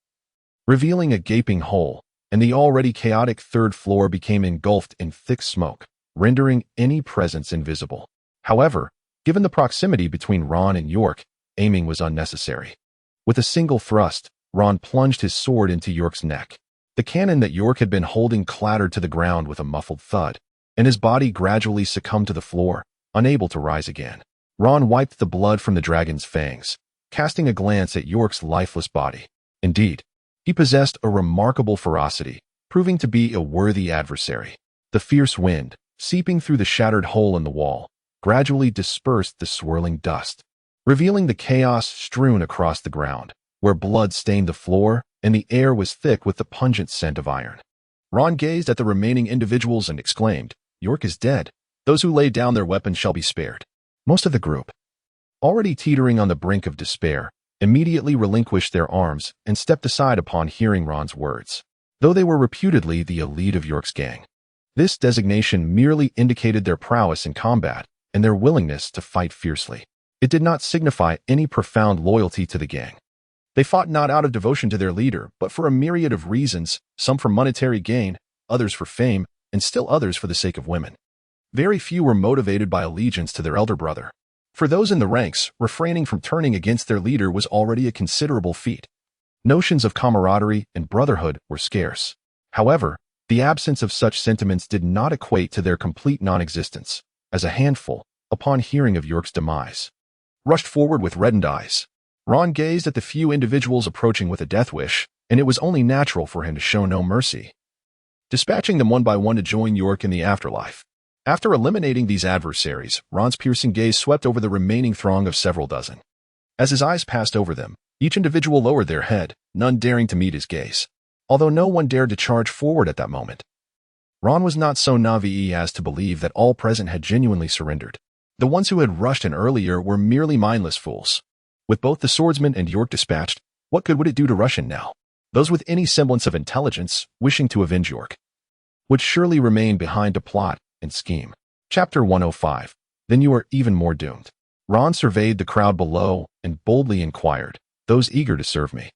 revealing a gaping hole, and the already chaotic third floor became engulfed in thick smoke, rendering any presence invisible. However, given the proximity between Ron and York, aiming was unnecessary. With a single thrust, Ron plunged his sword into York's neck. The cannon that York had been holding clattered to the ground with a muffled thud, and his body gradually succumbed to the floor, unable to rise again. Ron wiped the blood from the dragon's fangs, casting a glance at York's lifeless body. Indeed, he possessed a remarkable ferocity, proving to be a worthy adversary. The fierce wind, seeping through the shattered hole in the wall, gradually dispersed the swirling dust, revealing the chaos strewn across the ground, where blood stained the floor and the air was thick with the pungent scent of iron. Ron gazed at the remaining individuals and exclaimed, "York is dead. Those who lay down their weapons shall be spared." Most of the group, already teetering on the brink of despair, immediately relinquished their arms and stepped aside upon hearing Ron's words. Though they were reputedly the elite of York's gang, this designation merely indicated their prowess in combat and their willingness to fight fiercely. It did not signify any profound loyalty to the gang. They fought not out of devotion to their leader, but for a myriad of reasons, some for monetary gain, others for fame, and still others for the sake of women. Very few were motivated by allegiance to their elder brother. For those in the ranks, refraining from turning against their leader was already a considerable feat. Notions of camaraderie and brotherhood were scarce. However, the absence of such sentiments did not equate to their complete non-existence, as a handful, upon hearing of York's demise, rushed forward with reddened eyes. Ron gazed at the few individuals approaching with a death wish, and it was only natural for him to show no mercy, dispatching them one by one to join York in the afterlife. After eliminating these adversaries, Ron's piercing gaze swept over the remaining throng of several dozen. As his eyes passed over them, each individual lowered their head, none daring to meet his gaze. Although no one dared to charge forward at that moment, Ron was not so naive as to believe that all present had genuinely surrendered. The ones who had rushed in earlier were merely mindless fools. With both the swordsman and York dispatched, what good would it do to rush in now? Those with any semblance of intelligence, wishing to avenge York, would surely remain behind to plot and scheme. Chapter 105. Then you are even more doomed. Ron surveyed the crowd below and boldly inquired, "Those eager to serve me,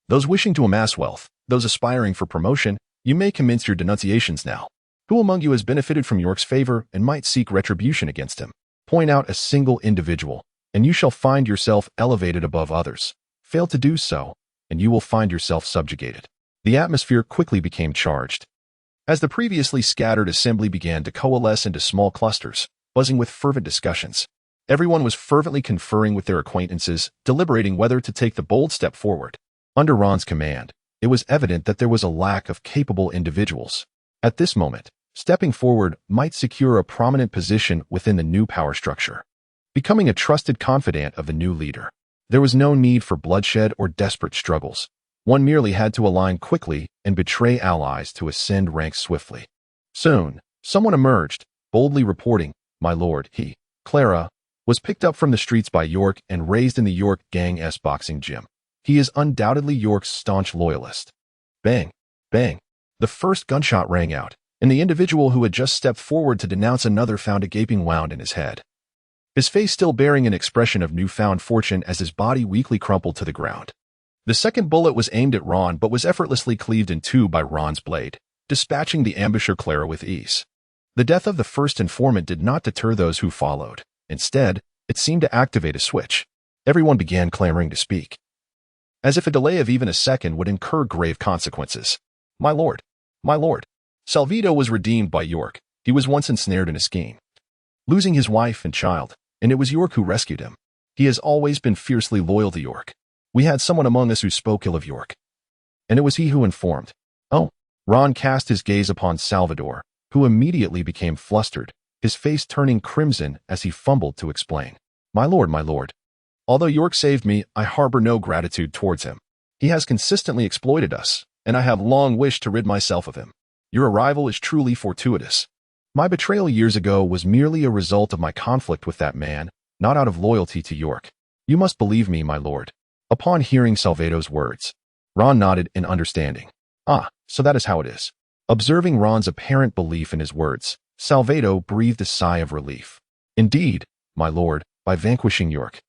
those wishing to amass wealth, those aspiring for promotion, you may commence your denunciations now. Who among you has benefited from York's favor and might seek retribution against him? Point out a single individual, and you shall find yourself elevated above others. Fail to do so, and you will find yourself subjugated." The atmosphere quickly became charged. As the previously scattered assembly began to coalesce into small clusters, buzzing with fervent discussions, everyone was fervently conferring with their acquaintances, deliberating whether to take the bold step forward. Under Ron's command, it was evident that there was a lack of capable individuals. At this moment, stepping forward might secure a prominent position within the new power structure, becoming a trusted confidant of the new leader. There was no need for bloodshed or desperate struggles. One merely had to align quickly and betray allies to ascend ranks swiftly. Soon, someone emerged, boldly reporting, "My lord, he, Clara, was picked up from the streets by York and raised in the York Gang's boxing gym. He is undoubtedly York's staunch loyalist." Bang! Bang! The first gunshot rang out, and the individual who had just stepped forward to denounce another found a gaping wound in his head, his face still bearing an expression of newfound fortune as his body weakly crumpled to the ground. The second bullet was aimed at Ron but was effortlessly cleaved in two by Ron's blade, dispatching the ambusher Clara with ease. The death of the first informant did not deter those who followed. Instead, it seemed to activate a switch. Everyone began clamoring to speak, as if a delay of even a second would incur grave consequences. My lord, Salvito was redeemed by York. He was once ensnared in a scheme, losing his wife and child, and it was York who rescued him. He has always been fiercely loyal to York. We had someone among us who spoke ill of York, and it was he who informed. Oh, Ron cast his gaze upon Salvador, who immediately became flustered, his face turning crimson as he fumbled to explain. My lord, although York saved me, I harbor no gratitude towards him. He has consistently exploited us, and I have long wished to rid myself of him. Your arrival is truly fortuitous. My betrayal years ago was merely a result of my conflict with that man, not out of loyalty to York. You must believe me, my lord. Upon hearing Salvado's words, Ron nodded in understanding. Ah, so that is how it is. Observing Ron's apparent belief in his words, Salvado breathed a sigh of relief. Indeed, my lord, by vanquishing York,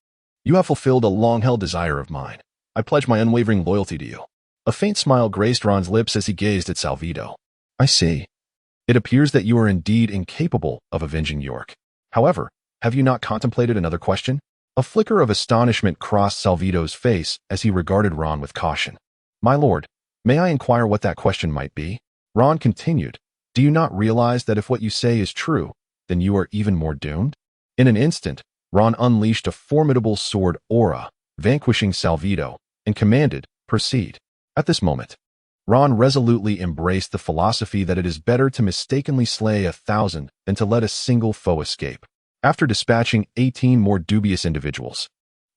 you have fulfilled a long-held desire of mine. I pledge my unwavering loyalty to you. A faint smile graced Ron's lips as he gazed at Salvado. I see. It appears that you are indeed incapable of avenging York. However, have you not contemplated another question? A flicker of astonishment crossed Salvado's face as he regarded Ron with caution. My lord, may I inquire what that question might be? Ron continued. Do you not realize that if what you say is true, then you are even more doomed? In an instant, Ron unleashed a formidable sword aura, vanquishing Salvado, and commanded, proceed. At this moment, Ron resolutely embraced the philosophy that it is better to mistakenly slay 1,000 than to let a single foe escape. After dispatching 18 more dubious individuals,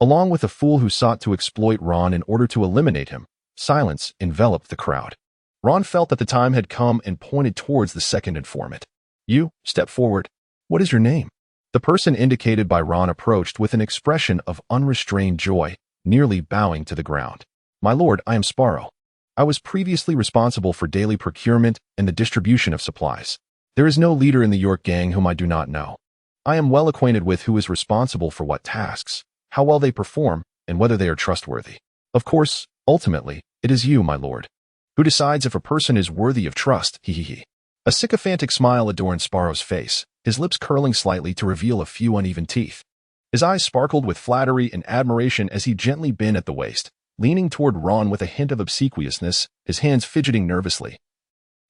along with a fool who sought to exploit Ron in order to eliminate him, silence enveloped the crowd. Ron felt that the time had come and pointed towards the second informant. You, step forward. What is your name? The person indicated by Ron approached with an expression of unrestrained joy, nearly bowing to the ground. My lord, I am Sparrow. I was previously responsible for daily procurement and the distribution of supplies. There is no leader in the York gang whom I do not know. I am well acquainted with who is responsible for what tasks, how well they perform, and whether they are trustworthy. Of course, ultimately, it is you, my lord, who decides if a person is worthy of trust. A sycophantic smile adorned Sparrow's face, his lips curling slightly to reveal a few uneven teeth. His eyes sparkled with flattery and admiration as he gently bent at the waist, leaning toward Ron with a hint of obsequiousness, his hands fidgeting nervously,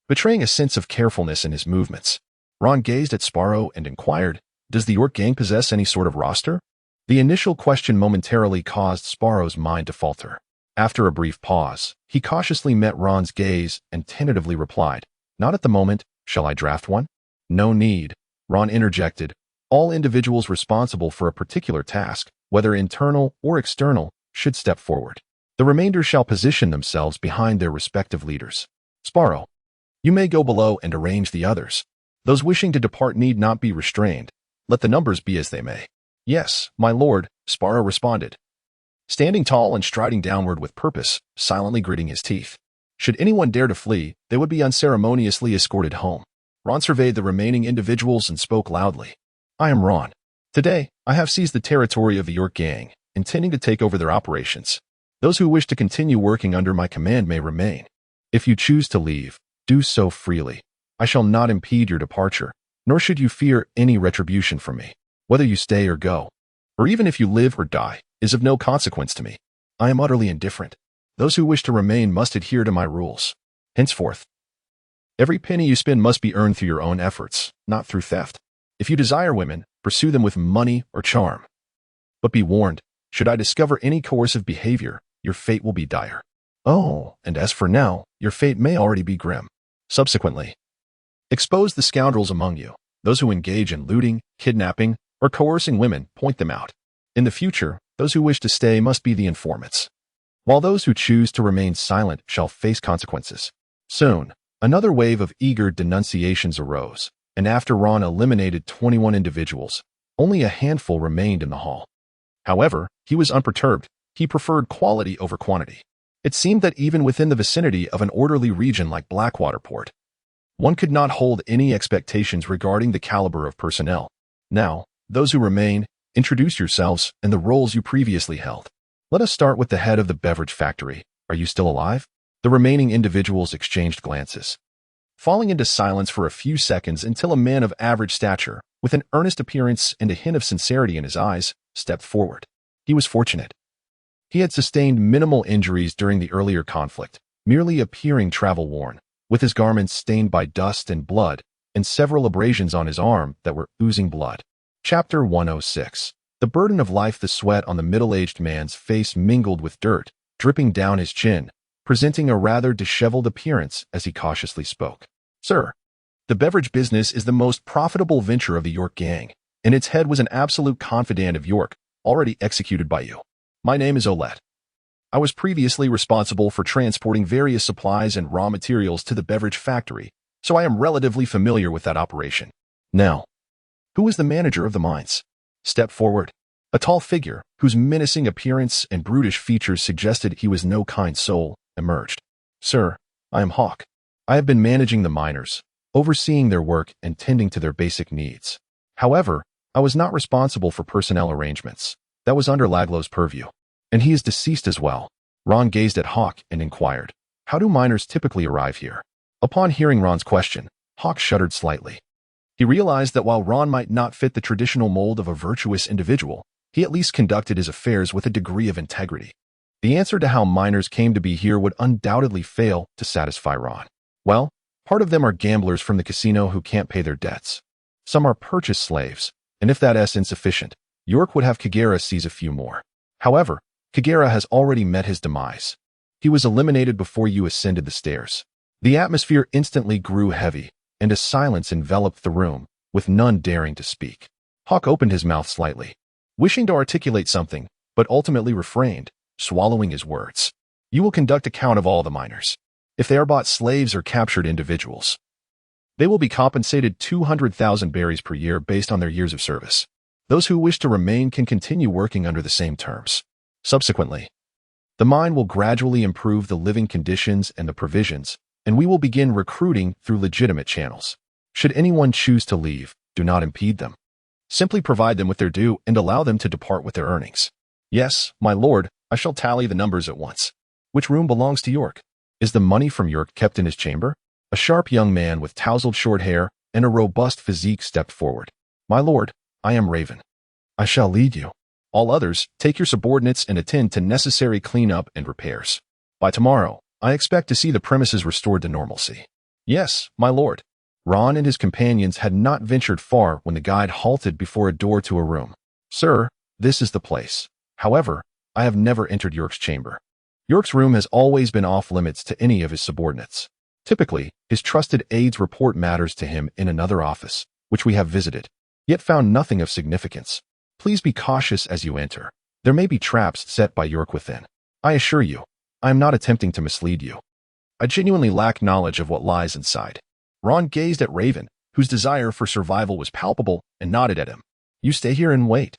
betraying a sense of carefulness in his movements. Ron gazed at Sparrow and inquired, does the York gang possess any sort of roster? The initial question momentarily caused Sparrow's mind to falter. After a brief pause, he cautiously met Ron's gaze and tentatively replied, not at the moment. Shall I draft one? No need, Ron interjected. All individuals responsible for a particular task, whether internal or external, should step forward. The remainder shall position themselves behind their respective leaders. Sparrow, you may go below and arrange the others. Those wishing to depart need not be restrained. Let the numbers be as they may. Yes, my lord, Sparrow responded, standing tall and striding downward with purpose, silently gritting his teeth. Should anyone dare to flee, they would be unceremoniously escorted home. Ron surveyed the remaining individuals and spoke loudly. I am Ron. Today, I have seized the territory of the York gang, intending to take over their operations. Those who wish to continue working under my command may remain. If you choose to leave, do so freely. I shall not impede your departure, nor should you fear any retribution from me. Whether you stay or go, or even if you live or die, is of no consequence to me. I am utterly indifferent. Those who wish to remain must adhere to my rules. Henceforth, every penny you spend must be earned through your own efforts, not through theft. If you desire women, pursue them with money or charm. But be warned, should I discover any coercive behavior, your fate will be dire. Oh, and as for now, your fate may already be grim. Subsequently, expose the scoundrels among you. Those who engage in looting, kidnapping, or coercing women, point them out. In the future, those who wish to stay must be the informants, while those who choose to remain silent shall face consequences. Soon, another wave of eager denunciations arose, and after Ron eliminated 21 individuals, only a handful remained in the hall. However, he was unperturbed. He preferred quality over quantity. It seemed that even within the vicinity of an orderly region like Blackwaterport, one could not hold any expectations regarding the caliber of personnel. Now, those who remain, introduce yourselves and the roles you previously held. Let us start with the head of the beverage factory. Are you still alive? The remaining individuals exchanged glances, falling into silence for a few seconds until a man of average stature, with an earnest appearance and a hint of sincerity in his eyes, stepped forward. He was fortunate. He had sustained minimal injuries during the earlier conflict, merely appearing travel-worn, with his garments stained by dust and blood, and several abrasions on his arm that were oozing blood. Chapter 106. The burden of life. The sweat on the middle-aged man's face mingled with dirt, dripping down his chin, presenting a rather disheveled appearance as he cautiously spoke. Sir, the beverage business is the most profitable venture of the York gang, and its head was an absolute confidant of York, already executed by you. My name is Olette. I was previously responsible for transporting various supplies and raw materials to the beverage factory, so I am relatively familiar with that operation. Now, who is the manager of the mines? Step forward. A tall figure, whose menacing appearance and brutish features suggested he was no kind soul, emerged. Sir, I am Hawk. I have been managing the miners, overseeing their work and tending to their basic needs. However, I was not responsible for personnel arrangements. That was under Laglow's purview. And he is deceased as well. Ron gazed at Hawk and inquired, how do miners typically arrive here? Upon hearing Ron's question, Hawk shuddered slightly. He realized that while Ron might not fit the traditional mold of a virtuous individual, he at least conducted his affairs with a degree of integrity. The answer to how miners came to be here would undoubtedly fail to satisfy Ron. Well, part of them are gamblers from the casino who can't pay their debts. Some are purchased slaves, and if that is insufficient, York would have Kagera seize a few more. However, Kagera has already met his demise. He was eliminated before you ascended the stairs. The atmosphere instantly grew heavy, and a silence enveloped the room, with none daring to speak. Hawk opened his mouth slightly, wishing to articulate something, but ultimately refrained, swallowing his words. You will conduct a count of all the miners. If they are bought slaves or captured individuals, they will be compensated 200,000 berries per year based on their years of service. Those who wish to remain can continue working under the same terms. Subsequently, the mine will gradually improve the living conditions and the provisions, and we will begin recruiting through legitimate channels. Should anyone choose to leave, do not impede them. Simply provide them with their due and allow them to depart with their earnings. Yes, my lord, I shall tally the numbers at once. Which room belongs to York? Is the money from York kept in his chamber? A sharp young man with tousled short hair and a robust physique stepped forward. My lord, I am Raven. I shall lead you. All others, take your subordinates and attend to necessary cleanup and repairs. By tomorrow, I expect to see the premises restored to normalcy. Yes, my lord. Ron and his companions had not ventured far when the guide halted before a door to a room. Sir, this is the place. However, I have never entered York's chamber. York's room has always been off limits to any of his subordinates. Typically, his trusted aides report matters to him in another office, which we have visited, yet found nothing of significance. Please be cautious as you enter. There may be traps set by York within. I assure you, I am not attempting to mislead you. I genuinely lack knowledge of what lies inside. Ron gazed at Raven, whose desire for survival was palpable, and nodded at him. You stay here and wait.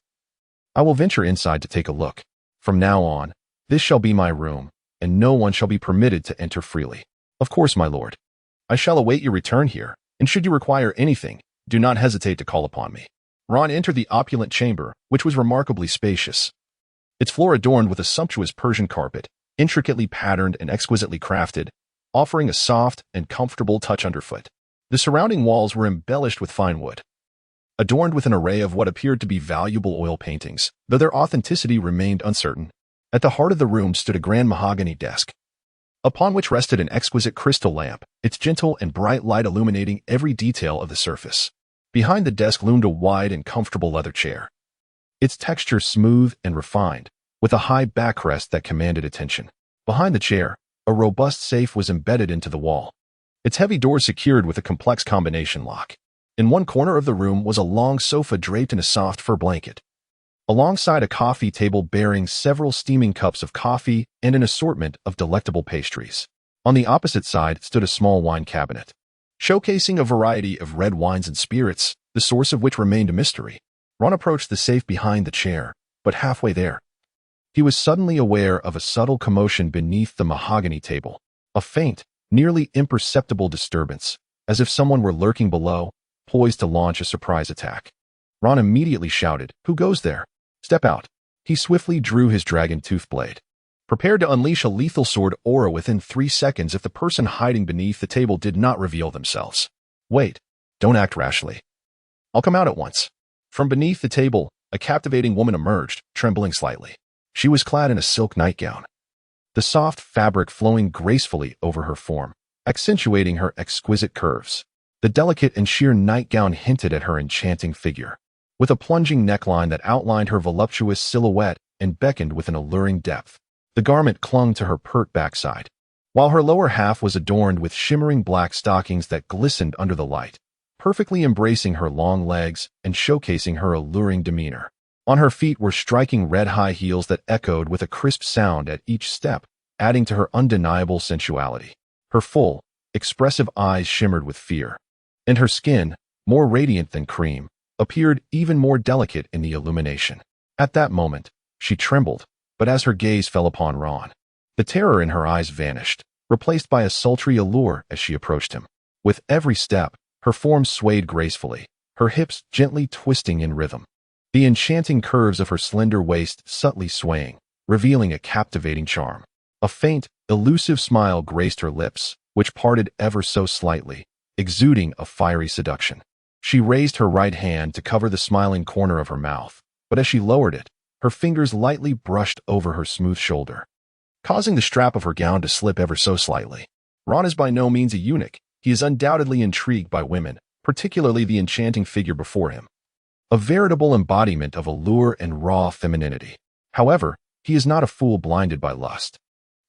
I will venture inside to take a look. From now on, this shall be my room, and no one shall be permitted to enter freely. Of course, my lord. I shall await your return here, and should you require anything, do not hesitate to call upon me. Ron entered the opulent chamber, which was remarkably spacious. Its floor adorned with a sumptuous Persian carpet, intricately patterned and exquisitely crafted, offering a soft and comfortable touch underfoot. The surrounding walls were embellished with fine wood, adorned with an array of what appeared to be valuable oil paintings, though their authenticity remained uncertain. At the heart of the room stood a grand mahogany desk, upon which rested an exquisite crystal lamp, its gentle and bright light illuminating every detail of the surface. Behind the desk loomed a wide and comfortable leather chair, its texture smooth and refined, with a high backrest that commanded attention. Behind the chair, a robust safe was embedded into the wall, its heavy doors secured with a complex combination lock. In one corner of the room was a long sofa draped in a soft fur blanket, alongside a coffee table bearing several steaming cups of coffee and an assortment of delectable pastries. On the opposite side stood a small wine cabinet, showcasing a variety of red wines and spirits, the source of which remained a mystery. Ron approached the safe behind the chair, but halfway there, he was suddenly aware of a subtle commotion beneath the mahogany table, a faint, nearly imperceptible disturbance, as if someone were lurking below, poised to launch a surprise attack. Ron immediately shouted, "Who goes there? Step out." He swiftly drew his dragon tooth blade, prepared to unleash a lethal sword aura within 3 seconds if the person hiding beneath the table did not reveal themselves. "Wait, don't act rashly. I'll come out at once." From beneath the table, a captivating woman emerged, trembling slightly. She was clad in a silk nightgown, the soft fabric flowing gracefully over her form, accentuating her exquisite curves. The delicate and sheer nightgown hinted at her enchanting figure, with a plunging neckline that outlined her voluptuous silhouette and beckoned with an alluring depth. The garment clung to her pert backside, while her lower half was adorned with shimmering black stockings that glistened under the light, perfectly embracing her long legs and showcasing her alluring demeanor. On her feet were striking red high heels that echoed with a crisp sound at each step, adding to her undeniable sensuality. Her full, expressive eyes shimmered with fear, and her skin, more radiant than cream, appeared even more delicate in the illumination. At that moment, she trembled, but as her gaze fell upon Ron, the terror in her eyes vanished, replaced by a sultry allure as she approached him. With every step, her form swayed gracefully, her hips gently twisting in rhythm, the enchanting curves of her slender waist subtly swaying, revealing a captivating charm. A faint, elusive smile graced her lips, which parted ever so slightly, exuding a fiery seduction. She raised her right hand to cover the smiling corner of her mouth, but as she lowered it, her fingers lightly brushed over her smooth shoulder, causing the strap of her gown to slip ever so slightly. Ron is by no means a eunuch. He is undoubtedly intrigued by women, particularly the enchanting figure before him, a veritable embodiment of allure and raw femininity. However, he is not a fool blinded by lust.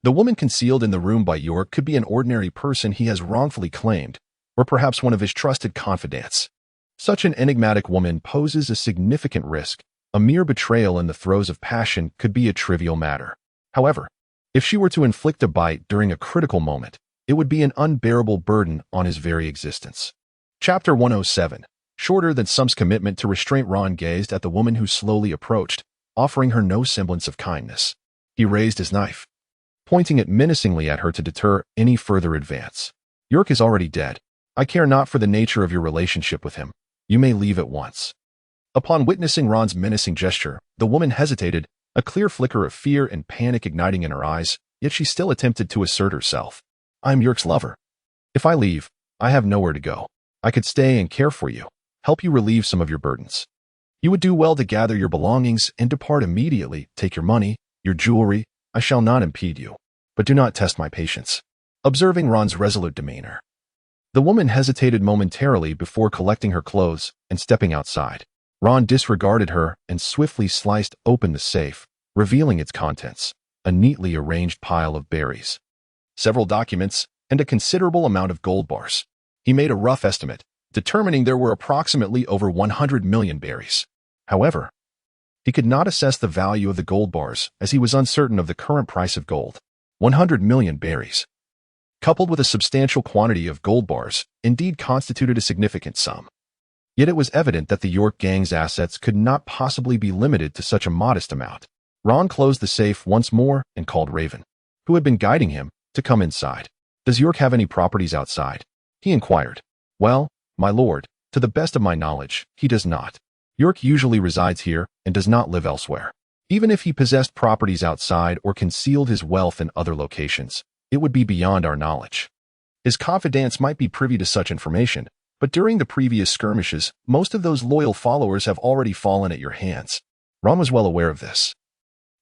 The woman concealed in the room by York could be an ordinary person he has wrongfully claimed, or perhaps one of his trusted confidants. Such an enigmatic woman poses a significant risk. A mere betrayal in the throes of passion could be a trivial matter. However, if she were to inflict a bite during a critical moment, it would be an unbearable burden on his very existence. Chapter 107. Shorter than Sum's commitment to restraint, Ron gazed at the woman who slowly approached, offering her no semblance of kindness. He raised his knife, pointing it menacingly at her to deter any further advance. "York is already dead. I care not for the nature of your relationship with him. You may leave at once." Upon witnessing Ron's menacing gesture, the woman hesitated, a clear flicker of fear and panic igniting in her eyes, yet she still attempted to assert herself. "I'm York's lover. If I leave, I have nowhere to go. I could stay and care for you, help you relieve some of your burdens. You would do well to gather your belongings and depart immediately. Take your money, your jewelry. I shall not impede you, but do not test my patience." Observing Ron's resolute demeanor, the woman hesitated momentarily before collecting her clothes and stepping outside. Ron disregarded her and swiftly sliced open the safe, revealing its contents, a neatly arranged pile of berries, several documents, and a considerable amount of gold bars. He made a rough estimate, determining there were approximately over 100 million berries. However, he could not assess the value of the gold bars as he was uncertain of the current price of gold. 100 million berries, coupled with a substantial quantity of gold bars, indeed constituted a significant sum. Yet it was evident that the York gang's assets could not possibly be limited to such a modest amount. Ron closed the safe once more and called Raven, who had been guiding him, to come inside. "Does York have any properties outside?" he inquired. "Well, my lord, to the best of my knowledge, he does not. York usually resides here and does not live elsewhere. Even if he possessed properties outside or concealed his wealth in other locations, it would be beyond our knowledge. His confidants might be privy to such information, but during the previous skirmishes, most of those loyal followers have already fallen at your hands." Ron was well aware of this.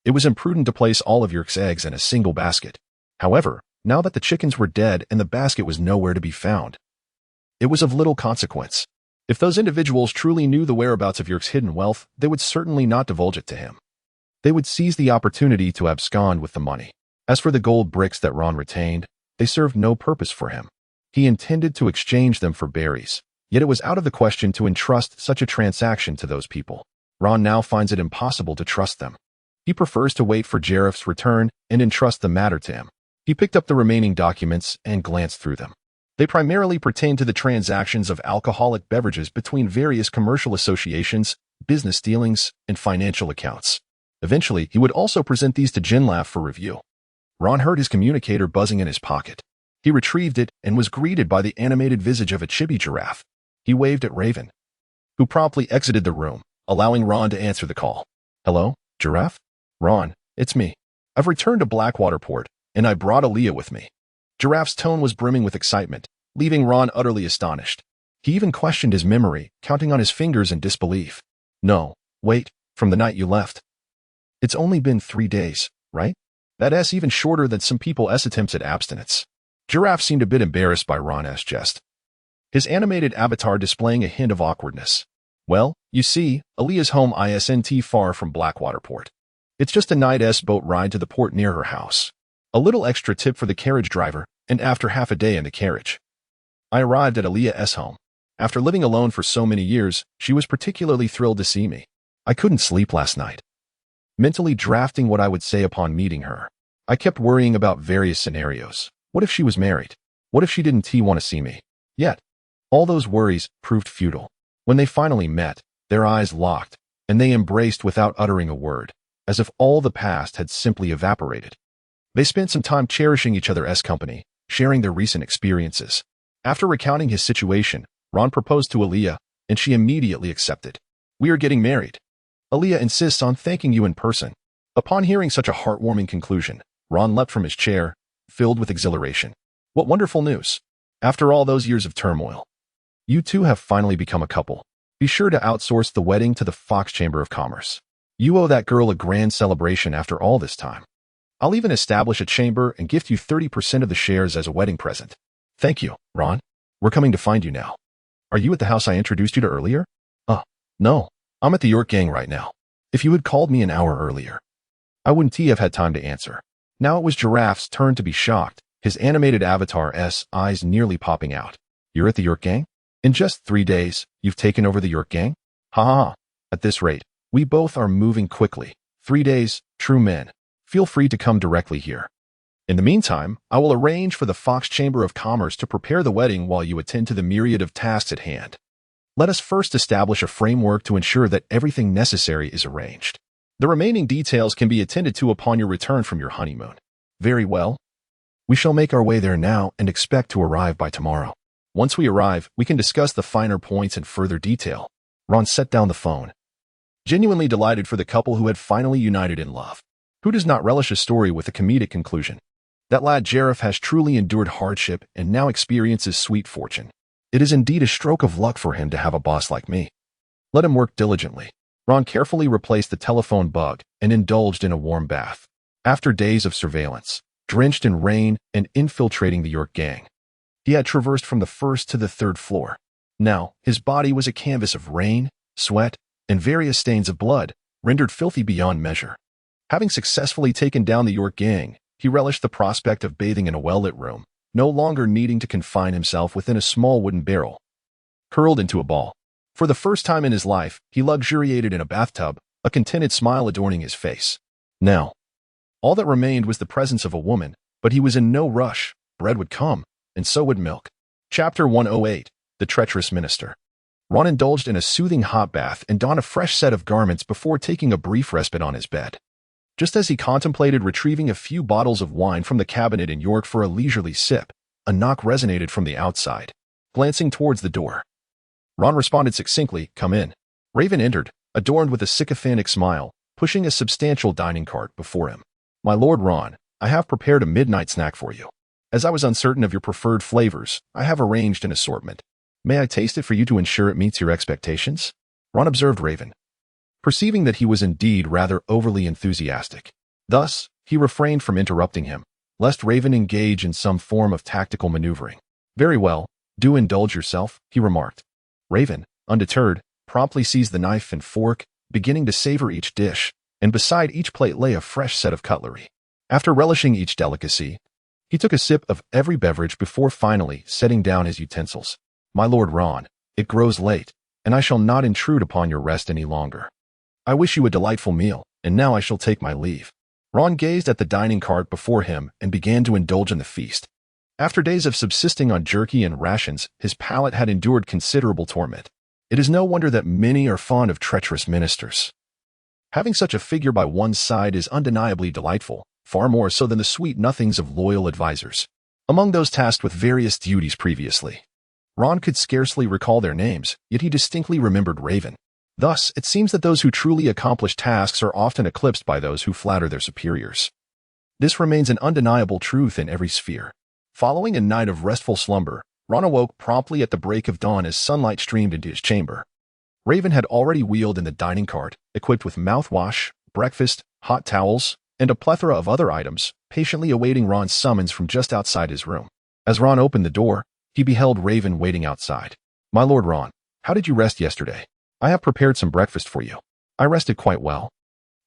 It was imprudent to place all of York's eggs in a single basket. However, now that the chickens were dead and the basket was nowhere to be found. It was of little consequence. If those individuals truly knew the whereabouts of Yerk's hidden wealth, they would certainly not divulge it to him. They would seize the opportunity to abscond with the money. As for the gold bricks that Ron retained, they served no purpose for him. He intended to exchange them for berries, yet it was out of the question to entrust such a transaction to those people. Ron now finds it impossible to trust them. He prefers to wait for Jareth's return and entrust the matter to him. He picked up the remaining documents and glanced through them. They primarily pertain to the transactions of alcoholic beverages between various commercial associations, business dealings, and financial accounts. Eventually, he would also present these to Jinlaf for review. Ron heard his communicator buzzing in his pocket. He retrieved it and was greeted by the animated visage of a chibi giraffe. He waved at Raven, who promptly exited the room, allowing Ron to answer the call. "Hello, Giraffe?" "Ron, it's me. I've returned to Blackwater Port, and I brought Aaliyah with me." Giraffe's tone was brimming with excitement, leaving Ron utterly astonished. He even questioned his memory, counting on his fingers in disbelief. "No, wait, from the night you left. It's only been 3 days, right? That's even shorter than some people's attempts at abstinence." Giraffe seemed a bit embarrassed by Ron's jest, his animated avatar displaying a hint of awkwardness. "Well, you see, Aaliyah's home isn't far from Blackwater Port. It's just a night's boat ride to the port near her house. A little extra tip for the carriage driver, and after half a day in the carriage." I arrived at Aaliyah's home. After living alone for so many years, she was particularly thrilled to see me. I couldn't sleep last night, mentally drafting what I would say upon meeting her. I kept worrying about various scenarios. What if she was married? What if she didn't want to see me? Yet, all those worries proved futile. When they finally met, their eyes locked, and they embraced without uttering a word, as if all the past had simply evaporated. They spent some time cherishing each other's company, sharing their recent experiences. After recounting his situation, Ron proposed to Aaliyah, and she immediately accepted. "We are getting married. Aaliyah insists on thanking you in person." Upon hearing such a heartwarming conclusion, Ron leapt from his chair, filled with exhilaration. What wonderful news! After all those years of turmoil, you two have finally become a couple. Be sure to outsource the wedding to the Fox Chamber of Commerce. You owe that girl a grand celebration after all this time. I'll even establish a chamber and gift you 30% of the shares as a wedding present. Thank you, Ron. We're coming to find you now. Are you at the house I introduced you to earlier? No. I'm at the York gang right now. If you had called me an hour earlier, I wouldn't have had time to answer." Now it was Giraffe's turn to be shocked, his animated avatar's eyes nearly popping out. "You're at the York gang? In just 3 days, you've taken over the York gang? Ha ha ha. At this rate, we both are moving quickly. 3 days, true men. Feel free to come directly here. In the meantime, I will arrange for the Fox Chamber of Commerce to prepare the wedding while you attend to the myriad of tasks at hand. Let us first establish a framework to ensure that everything necessary is arranged. The remaining details can be attended to upon your return from your honeymoon." "Very well. We shall make our way there now and expect to arrive by tomorrow. Once we arrive, we can discuss the finer points in further detail." Ron set down the phone, genuinely delighted for the couple who had finally united in love. Who does not relish a story with a comedic conclusion? That lad Jareth has truly endured hardship and now experiences sweet fortune. It is indeed a stroke of luck for him to have a boss like me. Let him work diligently. Ron carefully replaced the telephone bug and indulged in a warm bath. After days of surveillance, drenched in rain and infiltrating the York gang, he had traversed from the first to the 3rd floor. Now, his body was a canvas of rain, sweat, and various stains of blood, rendered filthy beyond measure. Having successfully taken down the York gang, he relished the prospect of bathing in a well-lit room, no longer needing to confine himself within a small wooden barrel, curled into a ball. For the first time in his life, he luxuriated in a bathtub, a contented smile adorning his face. Now, all that remained was the presence of a woman, but he was in no rush. Bread would come, and so would milk. Chapter 108, The Treacherous Minister. Ron indulged in a soothing hot bath and donned a fresh set of garments before taking a brief respite on his bed. Just as he contemplated retrieving a few bottles of wine from the cabinet in York for a leisurely sip, a knock resonated from the outside. Glancing towards the door, Ron responded succinctly, "Come in." Raven entered, adorned with a sycophantic smile, pushing a substantial dining cart before him. "My lord Ron, I have prepared a midnight snack for you. As I was uncertain of your preferred flavors, I have arranged an assortment. May I taste it for you to ensure it meets your expectations?" Ron observed Raven, perceiving that he was indeed rather overly enthusiastic. Thus, he refrained from interrupting him, lest Raven engage in some form of tactical maneuvering. "Very well, do indulge yourself," he remarked. Raven, undeterred, promptly seized the knife and fork, beginning to savor each dish, and beside each plate lay a fresh set of cutlery. After relishing each delicacy, he took a sip of every beverage before finally setting down his utensils. "My lord Ron, it grows late, and I shall not intrude upon your rest any longer. I wish you a delightful meal, and now I shall take my leave." Ron gazed at the dining cart before him and began to indulge in the feast. After days of subsisting on jerky and rations, his palate had endured considerable torment. It is no wonder that many are fond of treacherous ministers. Having such a figure by one's side is undeniably delightful, far more so than the sweet nothings of loyal advisers. Among those tasked with various duties previously, Ron could scarcely recall their names, yet he distinctly remembered Raven. Thus, it seems that those who truly accomplish tasks are often eclipsed by those who flatter their superiors. This remains an undeniable truth in every sphere. Following a night of restful slumber, Ron awoke promptly at the break of dawn as sunlight streamed into his chamber. Raven had already wheeled in the dining cart, equipped with mouthwash, breakfast, hot towels, and a plethora of other items, patiently awaiting Ron's summons from just outside his room. As Ron opened the door, he beheld Raven waiting outside. "My lord Ron, how did you rest yesterday? I have prepared some breakfast for you." "I rested quite well.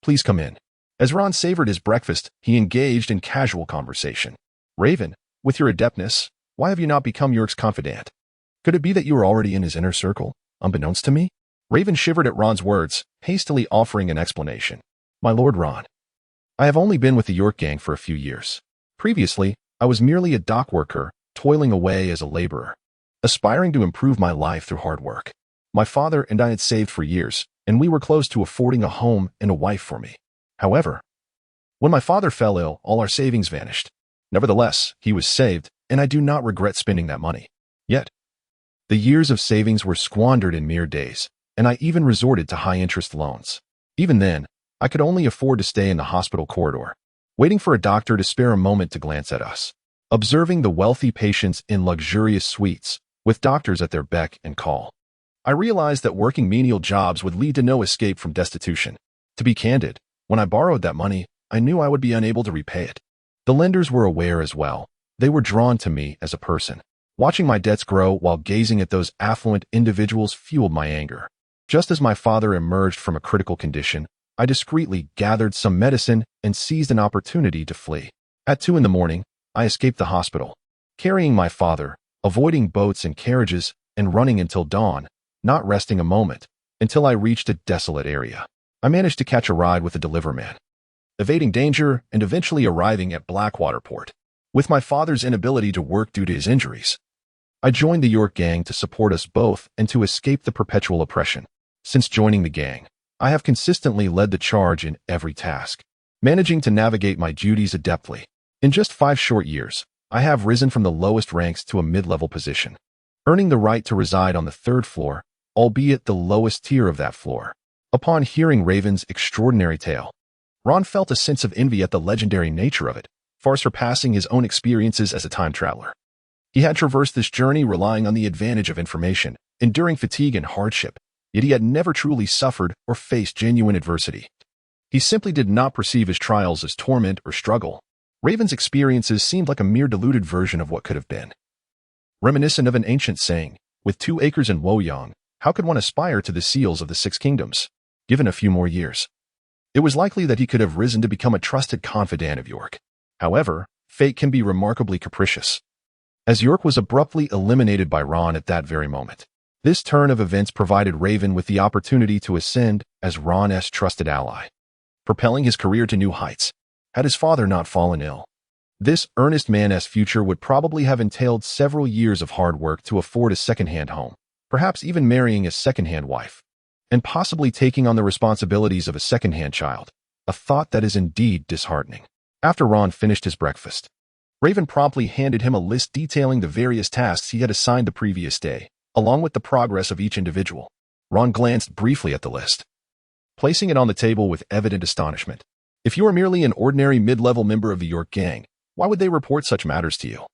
Please come in." As Ron savored his breakfast, he engaged in casual conversation. "Raven, with your adeptness, why have you not become York's confidant? Could it be that you were already in his inner circle, unbeknownst to me?" Raven shivered at Ron's words, hastily offering an explanation. "My lord Ron, I have only been with the York gang for a few years. Previously, I was merely a dock worker, toiling away as a laborer, aspiring to improve my life through hard work. My father and I had saved for years, and we were close to affording a home and a wife for me. However, when my father fell ill, all our savings vanished. Nevertheless, he was saved, and I do not regret spending that money. Yet, the years of savings were squandered in mere days, and I even resorted to high-interest loans. Even then, I could only afford to stay in the hospital corridor, waiting for a doctor to spare a moment to glance at us, observing the wealthy patients in luxurious suites, with doctors at their beck and call. I realized that working menial jobs would lead to no escape from destitution. To be candid, when I borrowed that money, I knew I would be unable to repay it. The lenders were aware as well. They were drawn to me as a person. Watching my debts grow while gazing at those affluent individuals fueled my anger. Just as my father emerged from a critical condition, I discreetly gathered some medicine and seized an opportunity to flee. At 2 a.m, I escaped the hospital, carrying my father, avoiding boats and carriages, and running until dawn, not resting a moment, until I reached a desolate area. I managed to catch a ride with a deliverman, evading danger and eventually arriving at Blackwater Port. With my father's inability to work due to his injuries, I joined the York gang to support us both and to escape the perpetual oppression. Since joining the gang, I have consistently led the charge in every task, managing to navigate my duties adeptly. In just 5 short years, I have risen from the lowest ranks to a mid-level position, earning the right to reside on the 3rd floor, albeit the lowest tier of that floor. Upon hearing Raven's extraordinary tale, Ron felt a sense of envy at the legendary nature of it, far surpassing his own experiences as a time traveler. He had traversed this journey relying on the advantage of information, enduring fatigue and hardship, yet he had never truly suffered or faced genuine adversity. He simply did not perceive his trials as torment or struggle. Raven's experiences seemed like a mere diluted version of what could have been. Reminiscent of an ancient saying, "With 2 acres in Woyong, how could one aspire to the seals of the 6 kingdoms?" Given a few more years, it was likely that he could have risen to become a trusted confidant of York. However, fate can be remarkably capricious, as York was abruptly eliminated by Ron at that very moment. This turn of events provided Raven with the opportunity to ascend as Ron's trusted ally, propelling his career to new heights. Had his father not fallen ill, this earnest man's future would probably have entailed several years of hard work to afford a second-hand home, perhaps even marrying a second-hand wife, and possibly taking on the responsibilities of a second-hand child, a thought that is indeed disheartening. After Ron finished his breakfast, Raven promptly handed him a list detailing the various tasks he had assigned the previous day, along with the progress of each individual. Ron glanced briefly at the list, placing it on the table with evident astonishment. If you are merely an ordinary mid-level member of the York gang, why would they report such matters to you?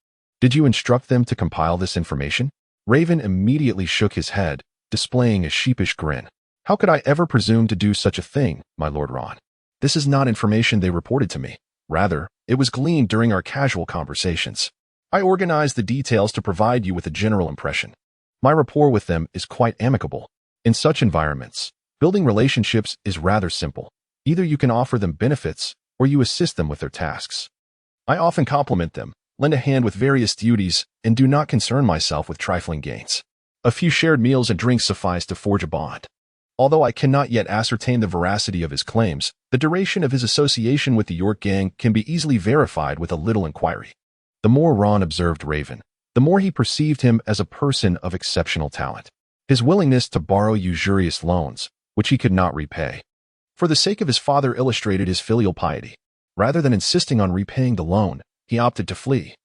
Did you instruct them to compile this information? Raven immediately shook his head, displaying a sheepish grin. How could I ever presume to do such a thing, my lord Ron? This is not information they reported to me. Rather, it was gleaned during our casual conversations. I organized the details to provide you with a general impression. My rapport with them is quite amicable. In such environments, building relationships is rather simple. Either you can offer them benefits, or you assist them with their tasks. I often compliment them, lend a hand with various duties, and do not concern myself with trifling gains. A few shared meals and drinks suffice to forge a bond. Although I cannot yet ascertain the veracity of his claims, the duration of his association with the York gang can be easily verified with a little inquiry. The more Ron observed Raven, the more he perceived him as a person of exceptional talent. His willingness to borrow usurious loans, which he could not repay, for the sake of his father, illustrated his filial piety. Rather than insisting on repaying the loan, he opted to flee,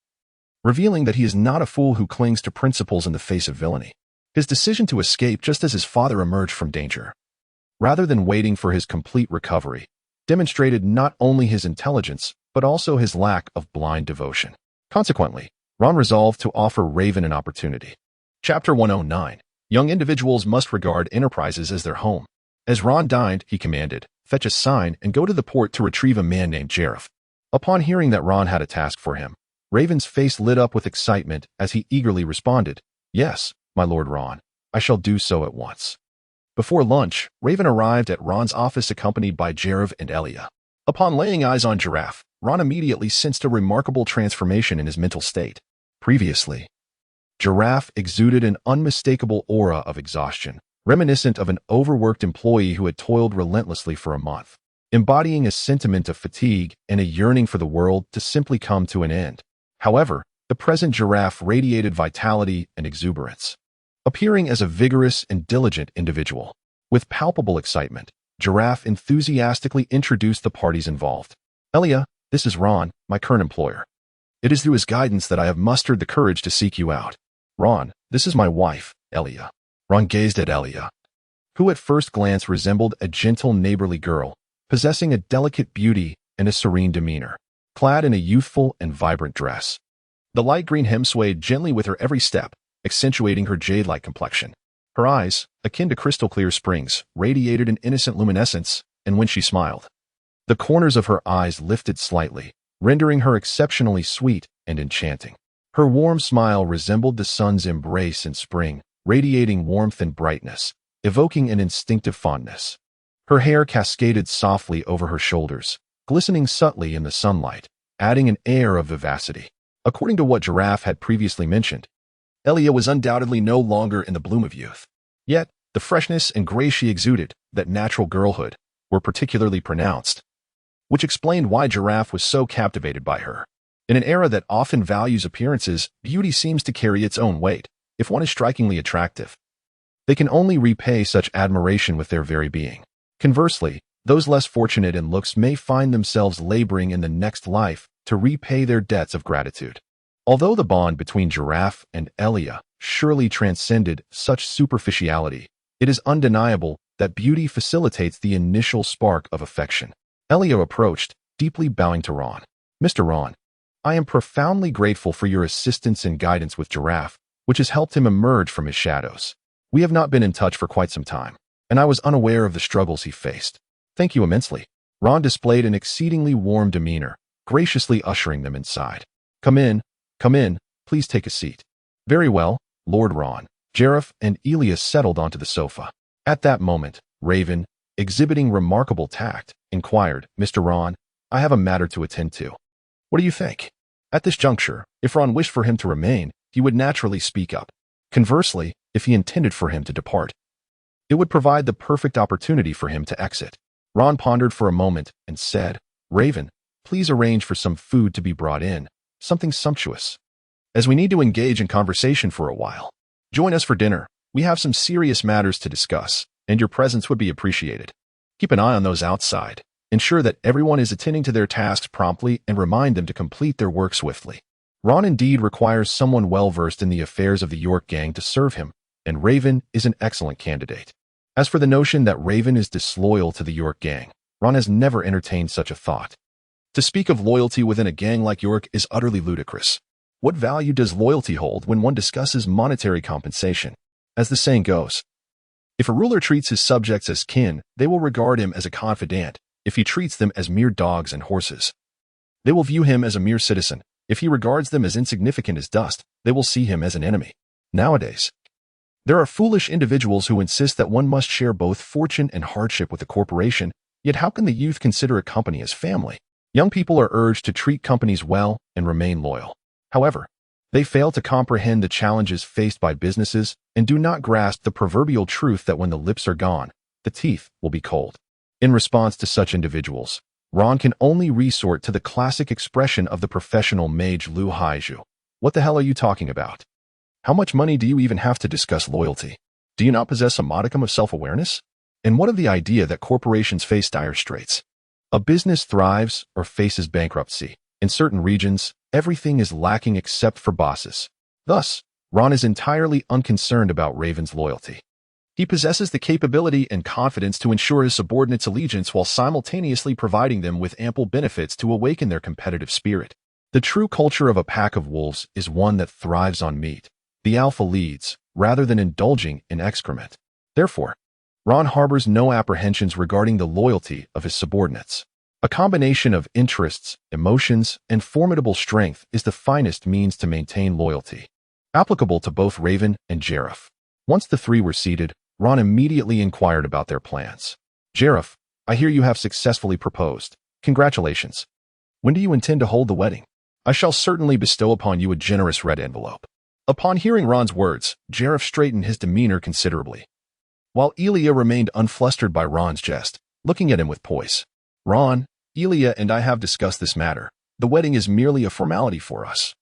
revealing that he is not a fool who clings to principles in the face of villainy. His decision to escape just as his father emerged from danger, rather than waiting for his complete recovery, demonstrated not only his intelligence, but also his lack of blind devotion. Consequently, Ron resolved to offer Raven an opportunity. Chapter 109. Young individuals must regard enterprises as their home. As Ron dined, he commanded, "Fetch a sign and go to the port to retrieve a man named Jareth." Upon hearing that Ron had a task for him, Raven's face lit up with excitement as he eagerly responded, "Yes, my Lord Ron, I shall do so at once." Before lunch, Raven arrived at Ron's office accompanied by Jareth and Elia. Upon laying eyes on Giraffe, Ron immediately sensed a remarkable transformation in his mental state. Previously, Giraffe exuded an unmistakable aura of exhaustion, reminiscent of an overworked employee who had toiled relentlessly for a month, embodying a sentiment of fatigue and a yearning for the world to simply come to an end. However, the present Giraffe radiated vitality and exuberance, appearing as a vigorous and diligent individual. With palpable excitement, Giraffe enthusiastically introduced the parties involved. "Elia, this is Ron, my current employer. It is through his guidance that I have mustered the courage to seek you out. Ron, this is my wife, Elia." Ron gazed at Elia, who at first glance resembled a gentle neighborly girl, possessing a delicate beauty and a serene demeanor, clad in a youthful and vibrant dress. The light green hem swayed gently with her every step, accentuating her jade-like complexion. Her eyes, akin to crystal-clear springs, radiated an innocent luminescence, and when she smiled, the corners of her eyes lifted slightly, rendering her exceptionally sweet and enchanting. Her warm smile resembled the sun's embrace in spring, radiating warmth and brightness, evoking an instinctive fondness. Her hair cascaded softly over her shoulders, glistening subtly in the sunlight, adding an air of vivacity. According to what Giraffe had previously mentioned, Elia was undoubtedly no longer in the bloom of youth. Yet, the freshness and grace she exuded, that natural girlhood, were particularly pronounced, which explained why Giraffe was so captivated by her. In an era that often values appearances, beauty seems to carry its own weight. If one is strikingly attractive, they can only repay such admiration with their very being. Conversely, those less fortunate in looks may find themselves laboring in the next life to repay their debts of gratitude. Although the bond between Giraffe and Elia surely transcended such superficiality, it is undeniable that beauty facilitates the initial spark of affection. Elia approached, deeply bowing to Ron. "Mr. Ron, I am profoundly grateful for your assistance and guidance with Giraffe, which has helped him emerge from his shadows. We have not been in touch for quite some time, and I was unaware of the struggles he faced. Thank you immensely." Ron displayed an exceedingly warm demeanor, graciously ushering them inside. Come in, please take a seat." "Very well, Lord Ron." Giraffe and Elia settled onto the sofa. At that moment, Raven, exhibiting remarkable tact, inquired, "Mr. Ron, I have a matter to attend to. What do you think?" At this juncture, if Ron wished for him to remain, he would naturally speak up. Conversely, if he intended for him to depart, it would provide the perfect opportunity for him to exit. Ron pondered for a moment and said, "Raven, please arrange for some food to be brought in, something sumptuous, as we need to engage in conversation for a while. Join us for dinner. We have some serious matters to discuss, and your presence would be appreciated. Keep an eye on those outside. Ensure that everyone is attending to their tasks promptly and remind them to complete their work swiftly." Ron indeed requires someone well-versed in the affairs of the York gang to serve him, and Raven is an excellent candidate. As for the notion that Raven is disloyal to the York gang, Ron has never entertained such a thought. To speak of loyalty within a gang like York is utterly ludicrous. What value does loyalty hold when one discusses monetary compensation? As the saying goes, if a ruler treats his subjects as kin, they will regard him as a confidant. If he treats them as mere dogs and horses, They will view him as a mere citizen. If he regards them as insignificant as dust, they will see him as an enemy. Nowadays, there are foolish individuals who insist that one must share both fortune and hardship with a corporation, yet how can the youth consider a company as family? Young people are urged to treat companies well and remain loyal. However, they fail to comprehend the challenges faced by businesses and do not grasp the proverbial truth that when the lips are gone, the teeth will be cold. In response to such individuals, Ron can only resort to the classic expression of the professional mage Lu Haiju. What the hell are you talking about? How much money do you even have to discuss loyalty? Do you not possess a modicum of self-awareness? And what of the idea that corporations face dire straits? A business thrives or faces bankruptcy. In certain regions, everything is lacking except for bosses. Thus, Ron is entirely unconcerned about Raven's loyalty. He possesses the capability and confidence to ensure his subordinates' allegiance while simultaneously providing them with ample benefits to awaken their competitive spirit. The true culture of a pack of wolves is one that thrives on meat. The alpha leads, rather than indulging in excrement. Therefore, Ron harbors no apprehensions regarding the loyalty of his subordinates. A combination of interests, emotions, and formidable strength is the finest means to maintain loyalty, applicable to both Raven and Jareth. Once the three were seated, Ron immediately inquired about their plans. Jareth, I hear you have successfully proposed. Congratulations. When do you intend to hold the wedding? I shall certainly bestow upon you a generous red envelope. Upon hearing Ron's words, Jareth straightened his demeanor considerably, while Elia remained unflustered by Ron's jest, looking at him with poise. Ron, Elia and I have discussed this matter. The wedding is merely a formality for us,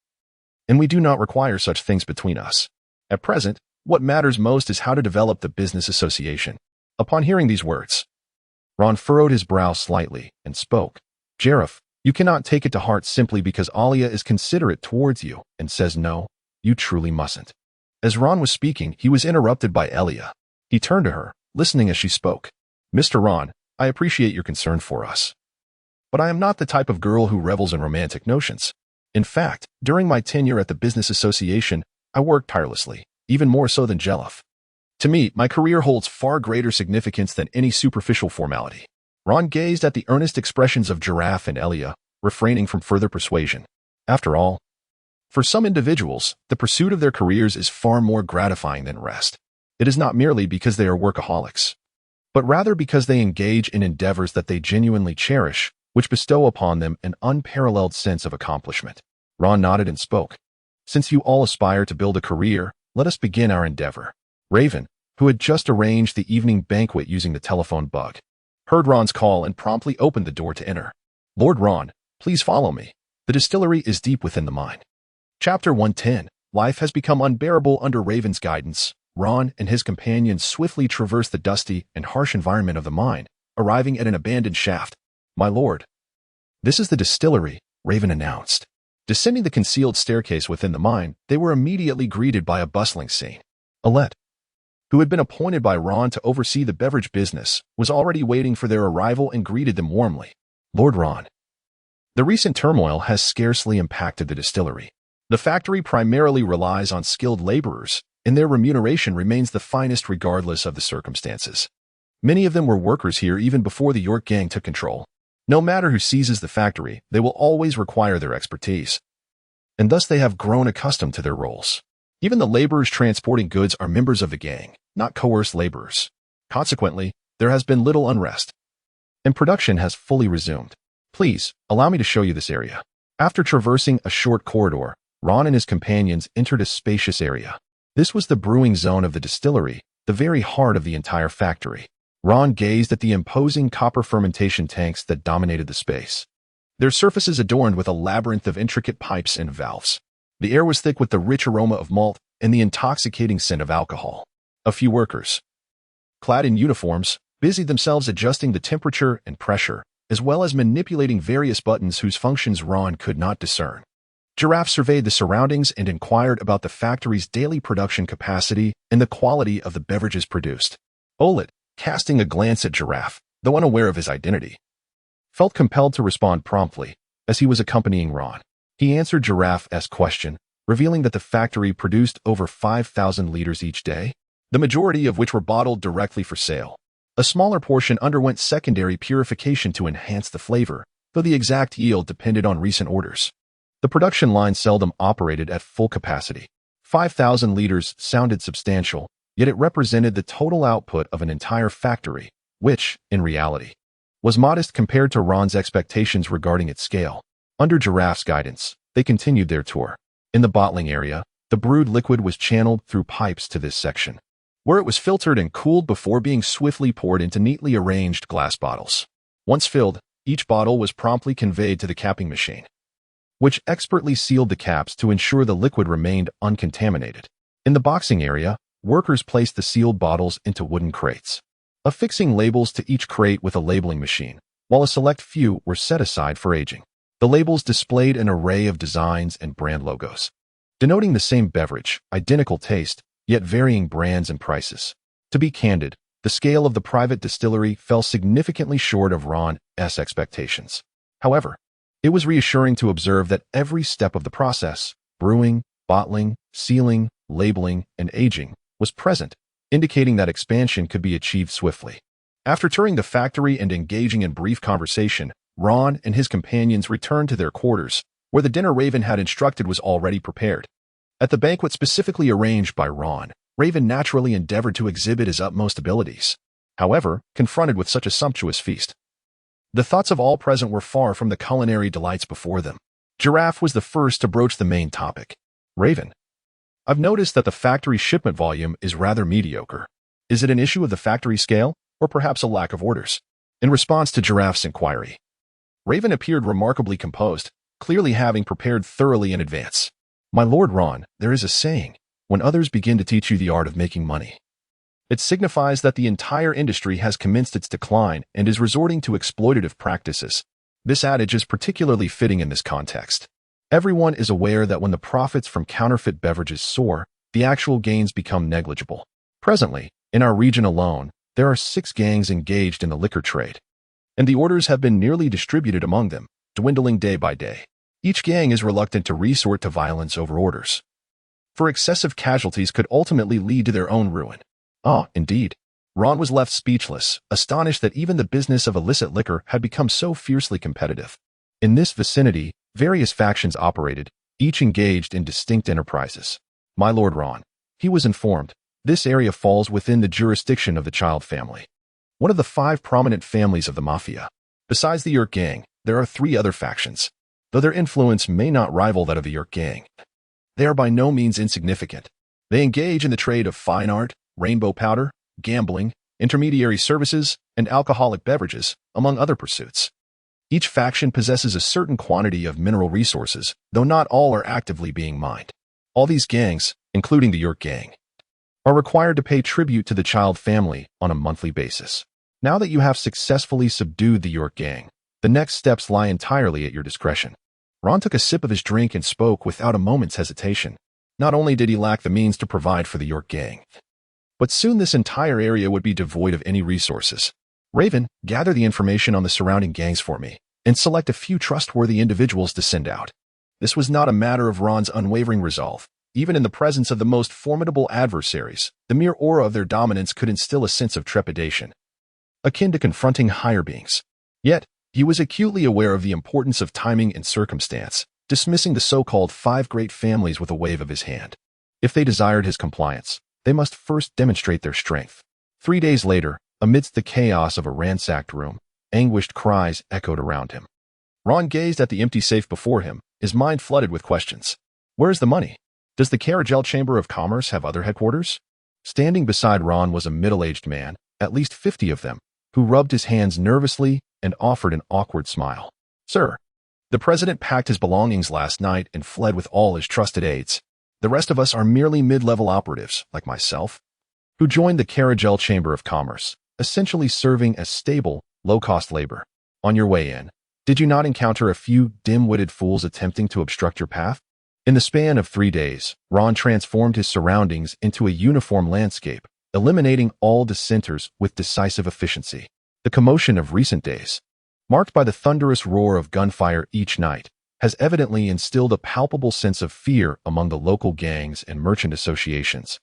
and we do not require such things between us. At present, what matters most is how to develop the business association. Upon hearing these words, Ron furrowed his brow slightly and spoke. Jareth, you cannot take it to heart simply because Alia is considerate towards you and says no. You truly mustn't. As Ron was speaking, he was interrupted by Elia. He turned to her, listening as she spoke. Mr. Ron, I appreciate your concern for us, but I am not the type of girl who revels in romantic notions. In fact, during my tenure at the Business Association, I worked tirelessly, even more so than Jareth. To me, my career holds far greater significance than any superficial formality. Ron gazed at the earnest expressions of Jareth and Elia, refraining from further persuasion. After all, for some individuals, the pursuit of their careers is far more gratifying than rest. It is not merely because they are workaholics, but rather because they engage in endeavors that they genuinely cherish, which bestow upon them an unparalleled sense of accomplishment. Ron nodded and spoke. Since you all aspire to build a career, let us begin our endeavor. Raven, who had just arranged the evening banquet using the telephone bug, heard Ron's call and promptly opened the door to enter. Lord Ron, please follow me. The distillery is deep within the mine. Chapter 110. Life has become unbearable under Raven's guidance. Ron and his companions swiftly traversed the dusty and harsh environment of the mine, arriving at an abandoned shaft. My lord, this is the distillery, Raven announced. Descending the concealed staircase within the mine, they were immediately greeted by a bustling scene. Alette, who had been appointed by Ron to oversee the beverage business, was already waiting for their arrival and greeted them warmly. Lord Ron, the recent turmoil has scarcely impacted the distillery. The factory primarily relies on skilled laborers, and their remuneration remains the finest regardless of the circumstances. Many of them were workers here even before the York gang took control. No matter who seizes the factory, they will always require their expertise, and thus they have grown accustomed to their roles. Even the laborers transporting goods are members of the gang, not coerced laborers. Consequently, there has been little unrest, and production has fully resumed. Please, allow me to show you this area. After traversing a short corridor, Ron and his companions entered a spacious area. This was the brewing zone of the distillery, the very heart of the entire factory. Ron gazed at the imposing copper fermentation tanks that dominated the space, their surfaces adorned with a labyrinth of intricate pipes and valves. The air was thick with the rich aroma of malt and the intoxicating scent of alcohol. A few workers, clad in uniforms, busied themselves adjusting the temperature and pressure, as well as manipulating various buttons whose functions Ron could not discern. Jareth surveyed the surroundings and inquired about the factory's daily production capacity and the quality of the beverages produced. Olet, casting a glance at Jareth, though unaware of his identity, felt compelled to respond promptly, as he was accompanying Ron. He answered Jareth's question, revealing that the factory produced over 5,000 liters each day, the majority of which were bottled directly for sale. A smaller portion underwent secondary purification to enhance the flavor, though the exact yield depended on recent orders. The production line seldom operated at full capacity. 5,000 liters sounded substantial, yet it represented the total output of an entire factory, which, in reality, was modest compared to Ron's expectations regarding its scale. Under Giraffe's guidance, they continued their tour. In the bottling area, the brewed liquid was channeled through pipes to this section, where it was filtered and cooled before being swiftly poured into neatly arranged glass bottles. Once filled, each bottle was promptly conveyed to the capping machine, which expertly sealed the caps to ensure the liquid remained uncontaminated. In the boxing area, workers placed the sealed bottles into wooden crates, affixing labels to each crate with a labeling machine, while a select few were set aside for aging. The labels displayed an array of designs and brand logos, denoting the same beverage, identical taste, yet varying brands and prices. To be candid, the scale of the private distillery fell significantly short of Ron's expectations. However, it was reassuring to observe that every step of the process, brewing, bottling, sealing, labeling, and aging, was present, indicating that expansion could be achieved swiftly. After touring the factory and engaging in brief conversation, Ron and his companions returned to their quarters, where the dinner Raven had instructed was already prepared. At the banquet specifically arranged by Ron, Raven naturally endeavored to exhibit his utmost abilities. However, confronted with such a sumptuous feast, the thoughts of all present were far from the culinary delights before them. Giraffe was the first to broach the main topic. Raven, I've noticed that the factory shipment volume is rather mediocre. Is it an issue of the factory scale, or perhaps a lack of orders? In response to Giraffe's inquiry, Raven appeared remarkably composed, clearly having prepared thoroughly in advance. My Lord Ron, there is a saying, when others begin to teach you the art of making money, it signifies that the entire industry has commenced its decline and is resorting to exploitative practices. This adage is particularly fitting in this context. Everyone is aware that when the profits from counterfeit beverages soar, the actual gains become negligible. Presently, in our region alone, there are 6 gangs engaged in the liquor trade, and the orders have been nearly distributed among them, dwindling day by day. Each gang is reluctant to resort to violence over orders, for excessive casualties could ultimately lead to their own ruin. Ah, indeed. Ron was left speechless, astonished that even the business of illicit liquor had become so fiercely competitive. In this vicinity, various factions operated, each engaged in distinct enterprises. My Lord Ron, he was informed, this area falls within the jurisdiction of the Child family, one of the 5 prominent families of the Mafia. Besides the Yerk gang, there are 3 other factions, though their influence may not rival that of the Yerk gang. They are by no means insignificant. They engage in the trade of fine art, rainbow powder, gambling, intermediary services, and alcoholic beverages, among other pursuits. Each faction possesses a certain quantity of mineral resources, though not all are actively being mined. All these gangs, including the Yerk gang, are required to pay tribute to the Child family on a monthly basis. Now that you have successfully subdued the Yerk gang, the next steps lie entirely at your discretion. Ron took a sip of his drink and spoke without a moment's hesitation. Not only did he lack the means to provide for the Yerk gang, but soon this entire area would be devoid of any resources. Raven, gather the information on the surrounding gangs for me, and select a few trustworthy individuals to send out. This was not a matter of Ron's unwavering resolve. Even in the presence of the most formidable adversaries, the mere aura of their dominance could instill a sense of trepidation, akin to confronting higher beings. Yet, he was acutely aware of the importance of timing and circumstance, dismissing the so-called 5 great families with a wave of his hand. If they desired his compliance, they must first demonstrate their strength. 3 days later, amidst the chaos of a ransacked room, anguished cries echoed around him. Ron gazed at the empty safe before him, his mind flooded with questions. Where is the money? Does the Caragel Chamber of Commerce have other headquarters? Standing beside Ron was a middle-aged man, at least 50 of them, who rubbed his hands nervously and offered an awkward smile. Sir, the president packed his belongings last night and fled with all his trusted aides. The rest of us are merely mid-level operatives, like myself, who joined the Caragel Chamber of Commerce, essentially serving as stable, low-cost labor. On your way in, did you not encounter a few dim-witted fools attempting to obstruct your path? In the span of 3 days, Ron transformed his surroundings into a uniform landscape, eliminating all dissenters with decisive efficiency. The commotion of recent days, marked by the thunderous roar of gunfire each night, has evidently instilled a palpable sense of fear among the local gangs and merchant associations,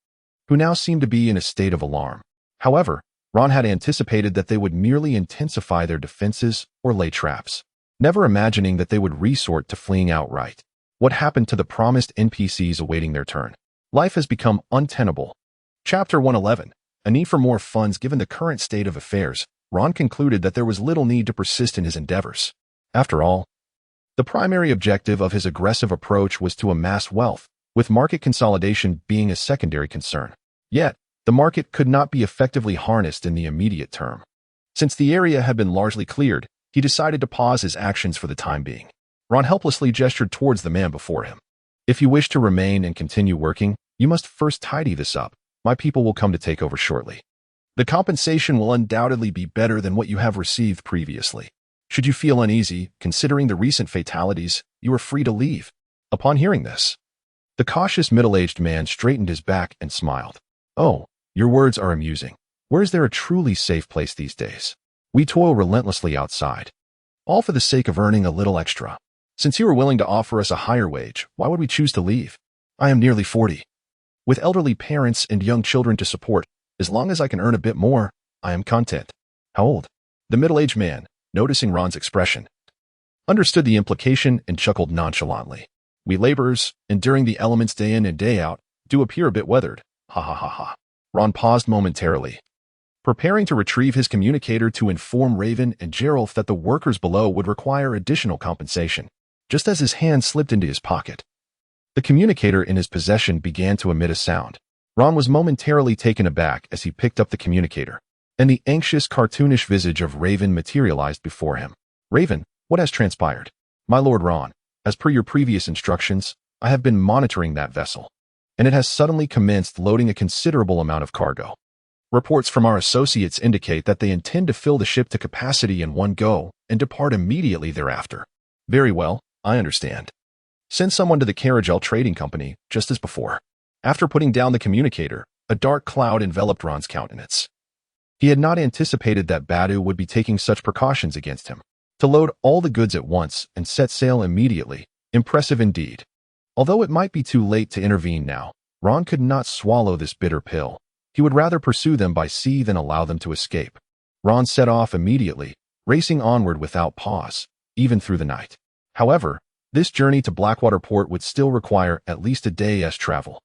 who now seem to be in a state of alarm. However, Ron had anticipated that they would merely intensify their defenses or lay traps. never imagining that they would resort to fleeing outright. What happened to the promised NPCs awaiting their turn? Life has become untenable. Chapter 111. A need for more funds. Given the current state of affairs, Ron concluded that there was little need to persist in his endeavors. After all, the primary objective of his aggressive approach was to amass wealth, with market consolidation being a secondary concern. Yet, the market could not be effectively harnessed in the immediate term. Since the area had been largely cleared, he decided to pause his actions for the time being. Ron helplessly gestured towards the man before him. If you wish to remain and continue working, you must first tidy this up. My people will come to take over shortly. The compensation will undoubtedly be better than what you have received previously. Should you feel uneasy, considering the recent fatalities, you are free to leave. Upon hearing this, the cautious middle-aged man straightened his back and smiled. Oh, your words are amusing. Where is there a truly safe place these days? We toil relentlessly outside, all for the sake of earning a little extra. Since you are willing to offer us a higher wage, why would we choose to leave? I am nearly 40. With elderly parents and young children to support, as long as I can earn a bit more, I am content. How old? The middle-aged man, noticing Ron's expression, understood the implication and chuckled nonchalantly. We laborers, enduring the elements day in and day out, do appear a bit weathered. Ha ha ha ha. Ron paused momentarily, preparing to retrieve his communicator to inform Raven and Gerald that the workers below would require additional compensation. Just as his hand slipped into his pocket, the communicator in his possession began to emit a sound. Ron was momentarily taken aback as he picked up the communicator, and the anxious, cartoonish visage of Raven materialized before him. Raven, what has transpired? My lord Ron, as per your previous instructions, I have been monitoring that vessel, and it has suddenly commenced loading a considerable amount of cargo. Reports from our associates indicate that they intend to fill the ship to capacity in one go and depart immediately thereafter. Very well, I understand. Send someone to the Carriagel Trading Company, just as before. After putting down the communicator, a dark cloud enveloped Ron's countenance. He had not anticipated that Badu would be taking such precautions against him. To load all the goods at once and set sail immediately, impressive indeed. Although it might be too late to intervene now, Ron could not swallow this bitter pill. He would rather pursue them by sea than allow them to escape. Ron set off immediately, racing onward without pause, even through the night. However, this journey to Blackwater Port would still require at least a day's travel.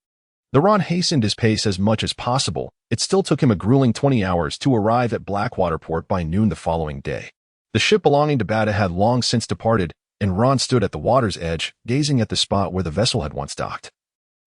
Though Ron hastened his pace as much as possible, it still took him a grueling 20 hours to arrive at Blackwater Port by noon the following day. The ship belonging to Bada had long since departed, and Ron stood at the water's edge, gazing at the spot where the vessel had once docked,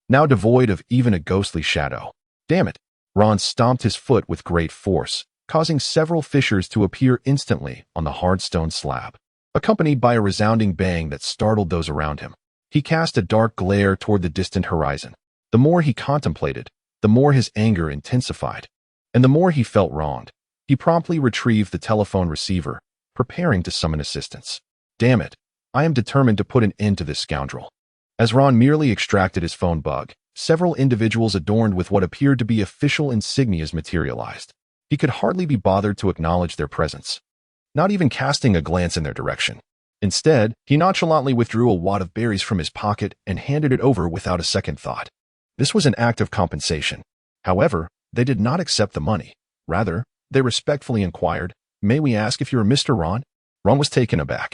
now devoid of even a ghostly shadow. Damn it! Ron stomped his foot with great force, causing several fissures to appear instantly on the hard stone slab, accompanied by a resounding bang that startled those around him. He cast a dark glare toward the distant horizon. The more he contemplated, the more his anger intensified, and the more he felt wronged. He promptly retrieved the telephone receiver, preparing to summon assistance. Damn it, I am determined to put an end to this scoundrel. As Ron merely extracted his phone bug, several individuals adorned with what appeared to be official insignias materialized. He could hardly be bothered to acknowledge their presence, not even casting a glance in their direction. Instead, he nonchalantly withdrew a wad of berries from his pocket and handed it over without a second thought. This was an act of compensation. However, they did not accept the money. Rather, they respectfully inquired, "May we ask if you're Mr. Ron?" Ron was taken aback,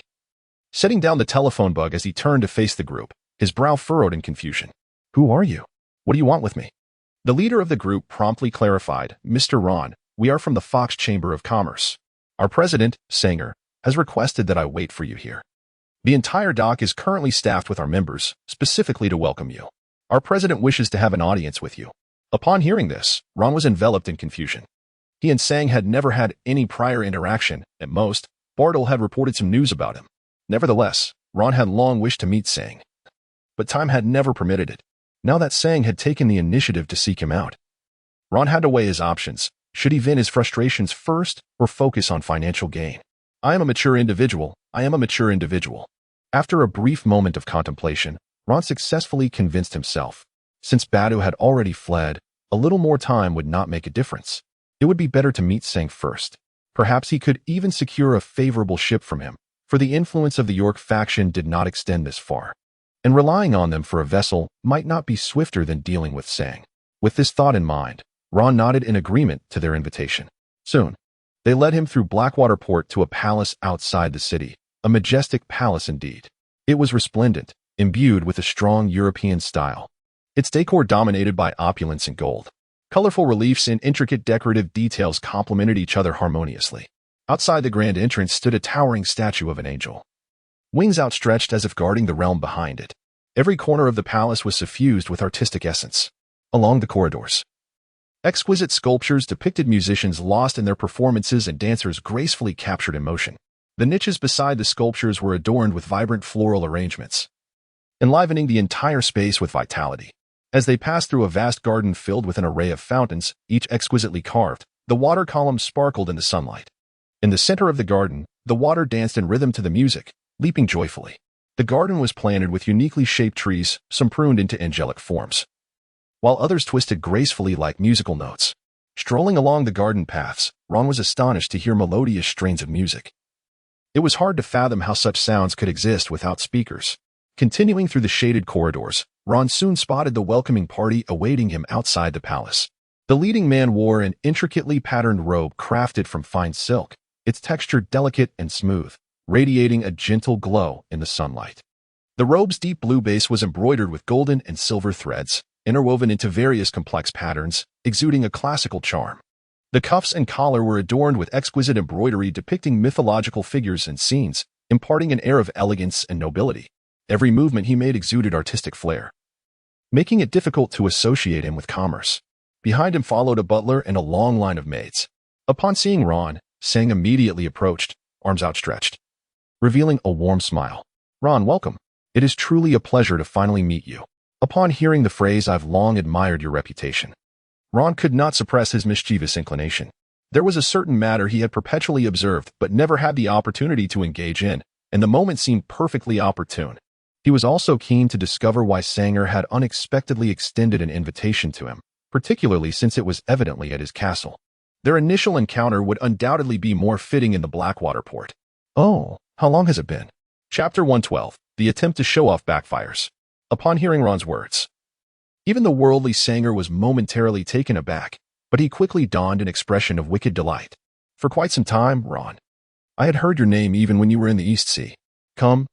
setting down the telephone bug as he turned to face the group, his brow furrowed in confusion. "Who are you? What do you want with me?" The leader of the group promptly clarified, "Mr. Ron, we are from the Fox Chamber of Commerce. Our president, Sanger, has requested that I wait for you here. The entire dock is currently staffed with our members, specifically to welcome you. Our president wishes to have an audience with you." Upon hearing this, Ron was enveloped in confusion. He and Sang had never had any prior interaction. At most, Bartle had reported some news about him. Nevertheless, Ron had long wished to meet Sang, but time had never permitted it. Now that Sang had taken the initiative to seek him out, Ron had to weigh his options. Should he vent his frustrations first or focus on financial gain? I am a mature individual. After a brief moment of contemplation, Ron successfully convinced himself. Since Badu had already fled, a little more time would not make a difference. It would be better to meet Sang first. Perhaps he could even secure a favorable ship from him, for the influence of the York faction did not extend this far, and relying on them for a vessel might not be swifter than dealing with Sang. With this thought in mind, Ron nodded in agreement to their invitation. Soon, they led him through Blackwater Port to a palace outside the city, A majestic palace indeed. It was resplendent, imbued with a strong European style. Its decor dominated by opulence and gold. Colorful reliefs and intricate decorative details complemented each other harmoniously. Outside the grand entrance stood a towering statue of an angel, wings outstretched as if guarding the realm behind it. Every corner of the palace was suffused with artistic essence. Along the corridors, exquisite sculptures depicted musicians lost in their performances and dancers gracefully captured emotion. The niches beside the sculptures were adorned with vibrant floral arrangements, enlivening the entire space with vitality. As they passed through a vast garden filled with an array of fountains, each exquisitely carved, the water columns sparkled in the sunlight. In the center of the garden, the water danced in rhythm to the music, leaping joyfully. The garden was planted with uniquely shaped trees, some pruned into angelic forms, while others twisted gracefully like musical notes. Strolling along the garden paths, Ron was astonished to hear melodious strains of music. It was hard to fathom how such sounds could exist without speakers. Continuing through the shaded corridors, Ron soon spotted the welcoming party awaiting him outside the palace. The leading man wore an intricately patterned robe crafted from fine silk, its texture delicate and smooth, radiating a gentle glow in the sunlight. The robe's deep blue base was embroidered with golden and silver threads, interwoven into various complex patterns, exuding a classical charm. The cuffs and collar were adorned with exquisite embroidery depicting mythological figures and scenes, imparting an air of elegance and nobility. Every movement he made exuded artistic flair, making it difficult to associate him with commerce. Behind him followed a butler and a long line of maids. Upon seeing Ron, Sang immediately approached, arms outstretched, revealing a warm smile. "Ron, welcome. It is truly a pleasure to finally meet you." Upon hearing the phrase, "I've long admired your reputation," Ron could not suppress his mischievous inclination. There was a certain matter he had perpetually observed but never had the opportunity to engage in, and the moment seemed perfectly opportune. He was also keen to discover why Sanger had unexpectedly extended an invitation to him, particularly since it was evidently at his castle. Their initial encounter would undoubtedly be more fitting in the Blackwater port. "Oh, how long has it been?" Chapter 112. The attempt to show off backfires. Upon hearing Ron's words, even the worldly Sanger was momentarily taken aback, but he quickly donned an expression of wicked delight. "For quite some time, Ron. I had heard your name even when you were in the East Sea. Come,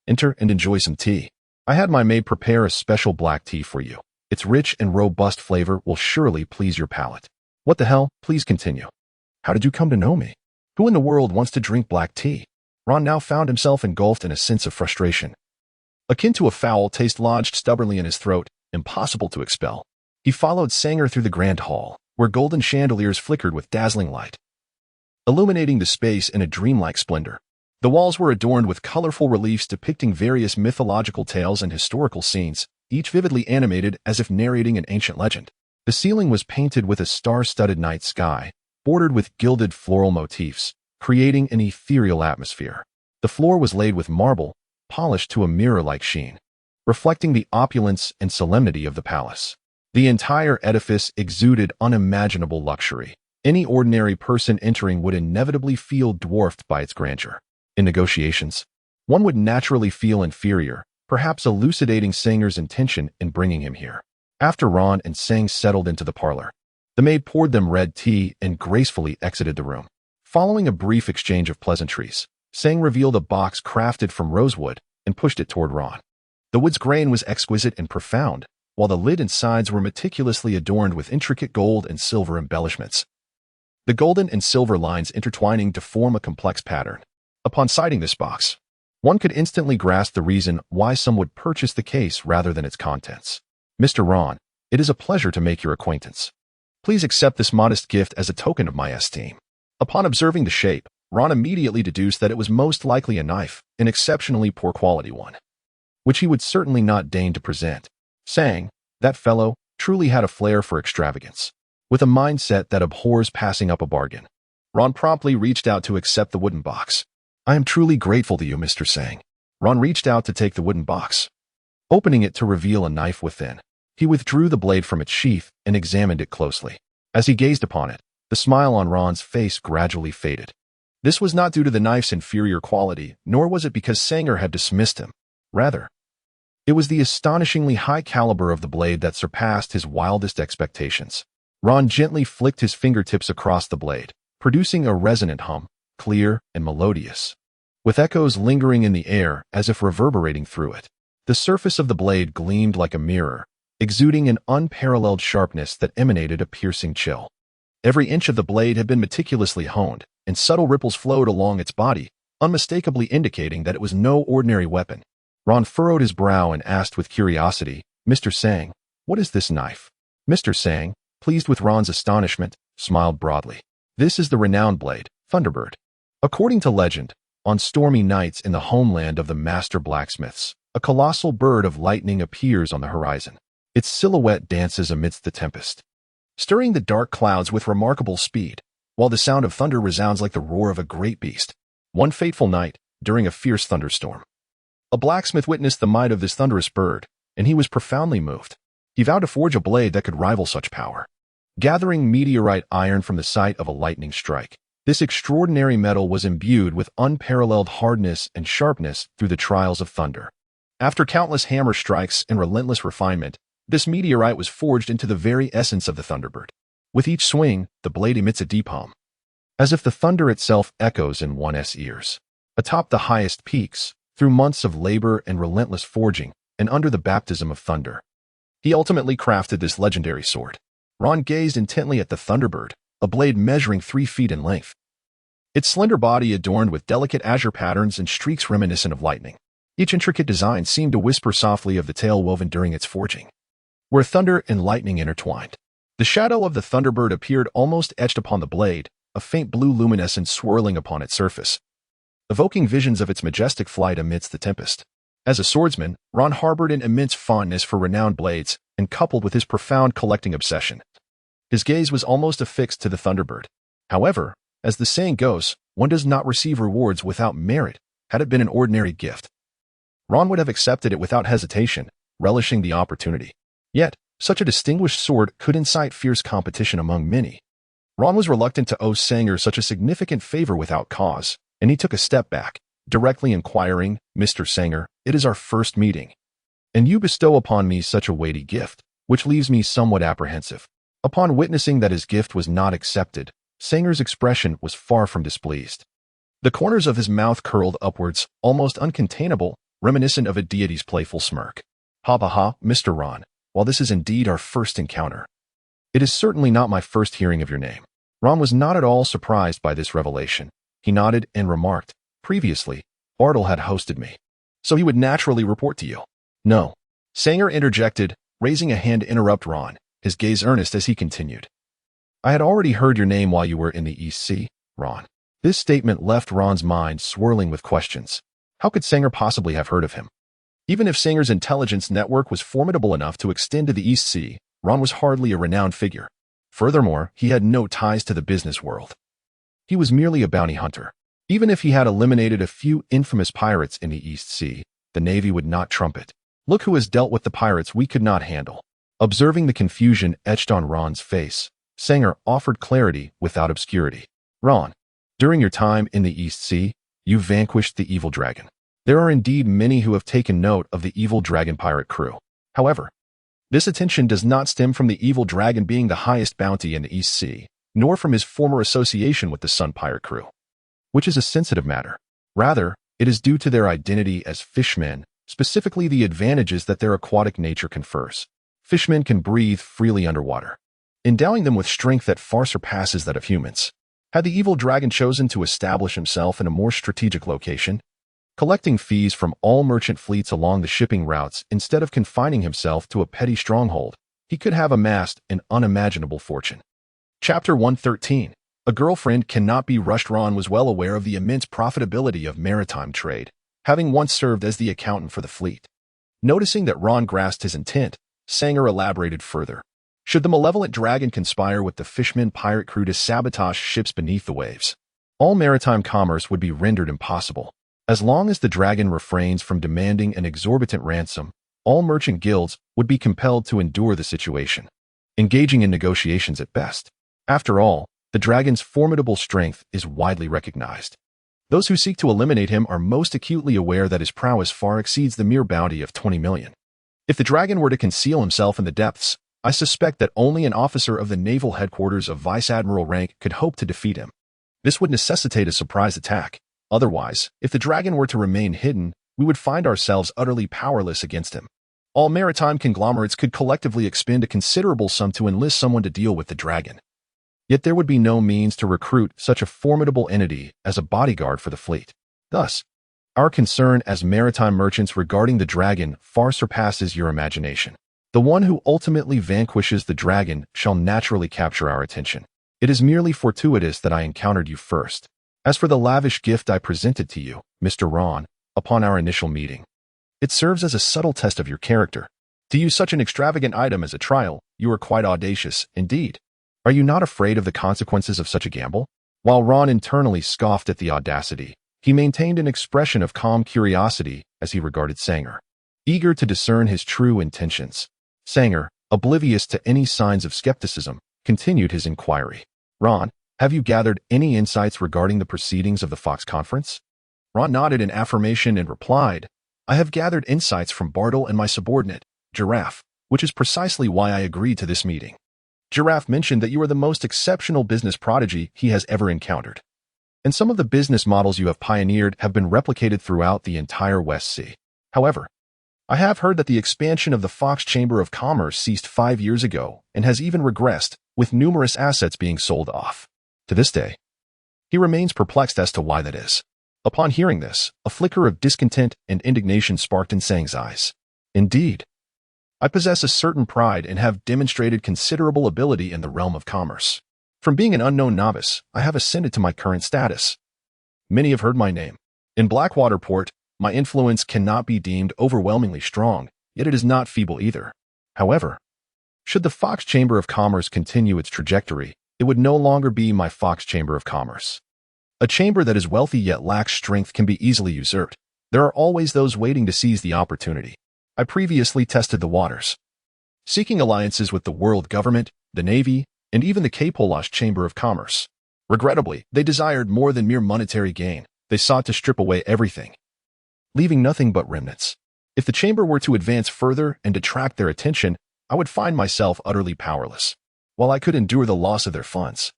enter and enjoy some tea. I had my maid prepare a special black tea for you. Its rich and robust flavor will surely please your palate." "What the hell? Please continue. How did you come to know me? Who in the world wants to drink black tea?" Ron now found himself engulfed in a sense of frustration, akin to a foul taste lodged stubbornly in his throat, impossible to expel. He followed Sanger through the grand hall, where golden chandeliers flickered with dazzling light, illuminating the space in a dreamlike splendor. The walls were adorned with colorful reliefs depicting various mythological tales and historical scenes, each vividly animated as if narrating an ancient legend. The ceiling was painted with a star-studded night sky, bordered with gilded floral motifs, creating an ethereal atmosphere. The floor was laid with marble, polished to a mirror-like sheen, reflecting the opulence and solemnity of the palace. The entire edifice exuded unimaginable luxury. Any ordinary person entering would inevitably feel dwarfed by its grandeur. In negotiations, one would naturally feel inferior, perhaps elucidating Sanger's intention in bringing him here. After Ron and Sang settled into the parlor, the maid poured them red tea and gracefully exited the room. Following a brief exchange of pleasantries, Sang revealed a box crafted from rosewood and pushed it toward Ron. The wood's grain was exquisite and profound, while the lid and sides were meticulously adorned with intricate gold and silver embellishments, the golden and silver lines intertwining to form a complex pattern. Upon sighting this box, one could instantly grasp the reason why some would purchase the case rather than its contents. "Mr. Ron, it is a pleasure to make your acquaintance. Please accept this modest gift as a token of my esteem." Upon observing the shape, Ron immediately deduced that it was most likely a knife, an exceptionally poor quality one, which he would certainly not deign to present. Sang, that fellow, truly had a flair for extravagance, with a mindset that abhors passing up a bargain. Ron promptly reached out to accept the wooden box. "I am truly grateful to you, Mr. Sang." Ron reached out to take the wooden box, opening it to reveal a knife within. He withdrew the blade from its sheath and examined it closely. As he gazed upon it, the smile on Ron's face gradually faded. This was not due to the knife's inferior quality, nor was it because Sanger had dismissed him. Rather, it was the astonishingly high caliber of the blade that surpassed his wildest expectations. Ron gently flicked his fingertips across the blade, producing a resonant hum, clear and melodious. with echoes lingering in the air as if reverberating through it. The surface of the blade gleamed like a mirror, exuding an unparalleled sharpness that emanated a piercing chill. Every inch of the blade had been meticulously honed, and subtle ripples flowed along its body, unmistakably indicating that it was no ordinary weapon. Ron furrowed his brow and asked with curiosity, "Mr. Sang, what is this knife?" Mr. Sang, pleased with Ron's astonishment, smiled broadly. "This is the renowned blade, Thunderbird. According to legend, on stormy nights in the homeland of the master blacksmiths, a colossal bird of lightning appears on the horizon. Its silhouette dances amidst the tempest, stirring the dark clouds with remarkable speed, while the sound of thunder resounds like the roar of a great beast. One fateful night, during a fierce thunderstorm, a blacksmith witnessed the might of this thunderous bird, and he was profoundly moved. He vowed to forge a blade that could rival such power. Gathering meteorite iron from the site of a lightning strike, this extraordinary metal was imbued with unparalleled hardness and sharpness through the trials of thunder. After countless hammer strikes and relentless refinement, this meteorite was forged into the very essence of the Thunderbird. With each swing, the blade emits a deep hum, as if the thunder itself echoes in one's ears. Atop the highest peaks, through months of labor and relentless forging, and under the baptism of thunder, he ultimately crafted this legendary sword. Ron gazed intently at the Thunderbird, a blade measuring 3 feet in length. Its slender body adorned with delicate azure patterns and streaks reminiscent of lightning. Each intricate design seemed to whisper softly of the tale woven during its forging, where thunder and lightning intertwined. The shadow of the Thunderbird appeared almost etched upon the blade, a faint blue luminescence swirling upon its surface, evoking visions of its majestic flight amidst the tempest. As a swordsman, Ron harbored an immense fondness for renowned blades, and coupled with his profound collecting obsession, his gaze was almost affixed to the Thunderbird. However, as the saying goes, one does not receive rewards without merit. Had it been an ordinary gift, Ron would have accepted it without hesitation, relishing the opportunity. Yet, such a distinguished sword could incite fierce competition among many. Ron was reluctant to owe Sanger such a significant favor without cause, and he took a step back, directly inquiring, "Mr. Sanger, it is our first meeting, and you bestow upon me such a weighty gift, which leaves me somewhat apprehensive." Upon witnessing that his gift was not accepted, Sanger's expression was far from displeased. The corners of his mouth curled upwards, almost uncontainable, reminiscent of a deity's playful smirk. "Ha ha ha, Mr. Ron, while this is indeed our first encounter, it is certainly not my first hearing of your name." Ron was not at all surprised by this revelation. He nodded and remarked, "Previously, Bartle had hosted me, so he would naturally report to you." "No," Sanger interjected, raising a hand to interrupt Ron, his gaze earnest as he continued. "I had already heard your name while you were in the East Sea, Ron." This statement left Ron's mind swirling with questions. How could Sanger possibly have heard of him? Even if Sanger's intelligence network was formidable enough to extend to the East Sea, Ron was hardly a renowned figure. Furthermore, he had no ties to the business world. He was merely a bounty hunter. Even if he had eliminated a few infamous pirates in the East Sea, the Navy would not trump it. "Look who has dealt with the pirates we could not handle." Observing the confusion etched on Ron's face, Sanger offered clarity without obscurity. "Ron, during your time in the East Sea, you vanquished the evil dragon. There are indeed many who have taken note of the evil dragon pirate crew. However, this attention does not stem from the evil dragon being the highest bounty in the East Sea, nor from his former association with the Sun Pirate crew, which is a sensitive matter. Rather, it is due to their identity as fishmen, specifically the advantages that their aquatic nature confers. Fishmen can breathe freely underwater, endowing them with strength that far surpasses that of humans. Had the evil dragon chosen to establish himself in a more strategic location, collecting fees from all merchant fleets along the shipping routes instead of confining himself to a petty stronghold, he could have amassed an unimaginable fortune. Chapter 113. A girlfriend cannot be rushed. Ron was well aware of the immense profitability of maritime trade, having once served as the accountant for the fleet. Noticing that Ron grasped his intent, Sanger elaborated further. Should the malevolent dragon conspire with the Fishman pirate crew to sabotage ships beneath the waves, all maritime commerce would be rendered impossible. As long as the dragon refrains from demanding an exorbitant ransom, all merchant guilds would be compelled to endure the situation, engaging in negotiations at best. After all, the dragon's formidable strength is widely recognized. Those who seek to eliminate him are most acutely aware that his prowess far exceeds the mere bounty of 20 million. If the dragon were to conceal himself in the depths, I suspect that only an officer of the naval headquarters of vice admiral rank could hope to defeat him. This would necessitate a surprise attack, Otherwise, if the dragon were to remain hidden, we would find ourselves utterly powerless against him. All maritime conglomerates could collectively expend a considerable sum to enlist someone to deal with the dragon. Yet there would be no means to recruit such a formidable entity as a bodyguard for the fleet. Thus, our concern as maritime merchants regarding the dragon far surpasses your imagination. The one who ultimately vanquishes the dragon shall naturally capture our attention. It is merely fortuitous that I encountered you first. As for the lavish gift I presented to you, Mr. Ron, upon our initial meeting, it serves as a subtle test of your character. To use such an extravagant item as a trial, you are quite audacious, indeed. Are you not afraid of the consequences of such a gamble? While Ron internally scoffed at the audacity, he maintained an expression of calm curiosity as he regarded Sanger, eager to discern his true intentions. Sanger, oblivious to any signs of skepticism, continued his inquiry. Ron, have you gathered any insights regarding the proceedings of the Fox Conference? Ron nodded in affirmation and replied, I have gathered insights from Bartle and my subordinate, Giraffe, which is precisely why I agreed to this meeting. Giraffe mentioned that you are the most exceptional business prodigy he has ever encountered, and some of the business models you have pioneered have been replicated throughout the entire West Sea. However, I have heard that the expansion of the Fox Chamber of Commerce ceased 5 years ago and has even regressed, with numerous assets being sold off. To this day, he remains perplexed as to why that is. Upon hearing this, a flicker of discontent and indignation sparked in Sang's eyes. Indeed, I possess a certain pride and have demonstrated considerable ability in the realm of commerce. From being an unknown novice, I have ascended to my current status. Many have heard my name. In Blackwater Port, my influence cannot be deemed overwhelmingly strong, yet it is not feeble either. However, should the Fox Chamber of Commerce continue its trajectory, it would no longer be my Fox Chamber of Commerce. A chamber that is wealthy yet lacks strength can be easily usurped. There are always those waiting to seize the opportunity. I previously tested the waters, seeking alliances with the world government, the Navy, and even the Kapolash Chamber of Commerce. Regrettably, they desired more than mere monetary gain. They sought to strip away everything, leaving nothing but remnants. If the chamber were to advance further and detract their attention, I would find myself utterly powerless. While I could endure the loss of their funds,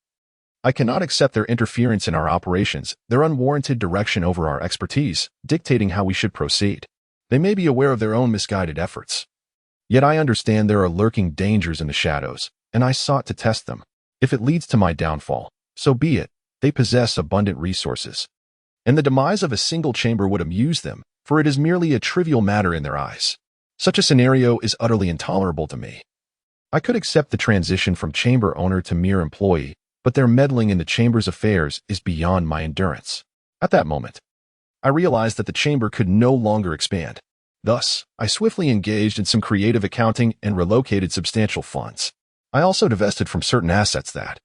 I cannot accept their interference in our operations, their unwarranted direction over our expertise, dictating how we should proceed. They may be aware of their own misguided efforts. Yet I understand there are lurking dangers in the shadows, and I sought to test them. If it leads to my downfall, so be it. They possess abundant resources, and the demise of a single chamber would amuse them, for it is merely a trivial matter in their eyes. Such a scenario is utterly intolerable to me. I could accept the transition from chamber owner to mere employee, but their meddling in the chamber's affairs is beyond my endurance. At that moment, I realized that the chamber could no longer expand. Thus, I swiftly engaged in some creative accounting and relocated substantial funds. I also divested from certain assets that,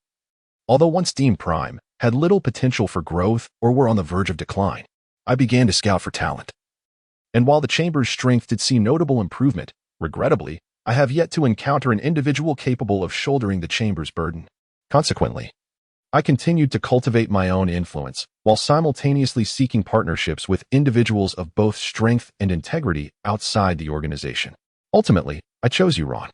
although once deemed prime, had little potential for growth or were on the verge of decline. I began to scout for talent. And while the chamber's strength did see notable improvement, regrettably, I have yet to encounter an individual capable of shouldering the chamber's burden. Consequently, I continued to cultivate my own influence, while simultaneously seeking partnerships with individuals of both strength and integrity outside the organization. Ultimately, I chose you, Ron.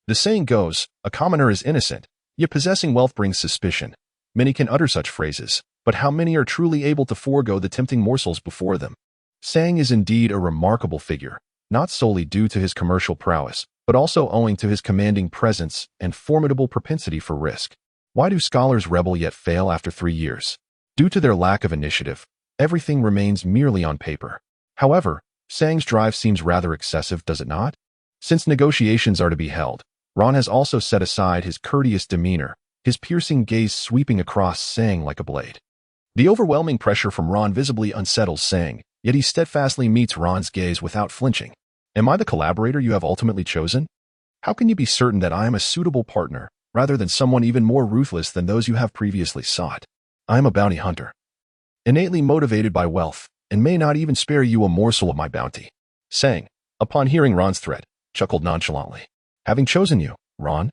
The saying goes, a commoner is innocent, yet possessing wealth brings suspicion. Many can utter such phrases, but how many are truly able to forego the tempting morsels before them? Sang is indeed a remarkable figure, not solely due to his commercial prowess, but also owing to his commanding presence and formidable propensity for risk. Why do scholars rebel yet fail after 3 years? Due to their lack of initiative, everything remains merely on paper. However, Sang's drive seems rather excessive, does it not? Since negotiations are to be held, Ron has also set aside his courteous demeanor, his piercing gaze sweeping across Sang like a blade. The overwhelming pressure from Ron visibly unsettles Sang, yet he steadfastly meets Ron's gaze without flinching. Am I the collaborator you have ultimately chosen? How can you be certain that I am a suitable partner, rather than someone even more ruthless than those you have previously sought? I am a bounty hunter, innately motivated by wealth, and may not even spare you a morsel of my bounty. Sang, upon hearing Ron's threat, chuckled nonchalantly. Having chosen you, Ron,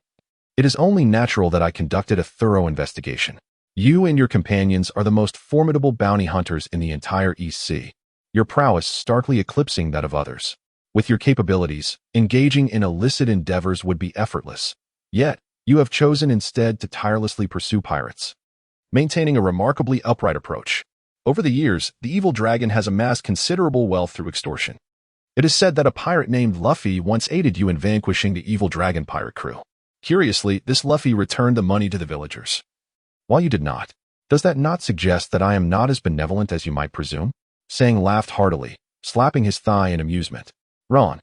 it is only natural that I conducted a thorough investigation. You and your companions are the most formidable bounty hunters in the entire East Sea, your prowess starkly eclipsing that of others. With your capabilities, engaging in illicit endeavors would be effortless. Yet, you have chosen instead to tirelessly pursue pirates, maintaining a remarkably upright approach. Over the years, the evil dragon has amassed considerable wealth through extortion. It is said that a pirate named Luffy once aided you in vanquishing the evil dragon pirate crew. Curiously, this Luffy returned the money to the villagers, while you did not. Does that not suggest that I am not as benevolent as you might presume? Sang laughed heartily, slapping his thigh in amusement. Ron,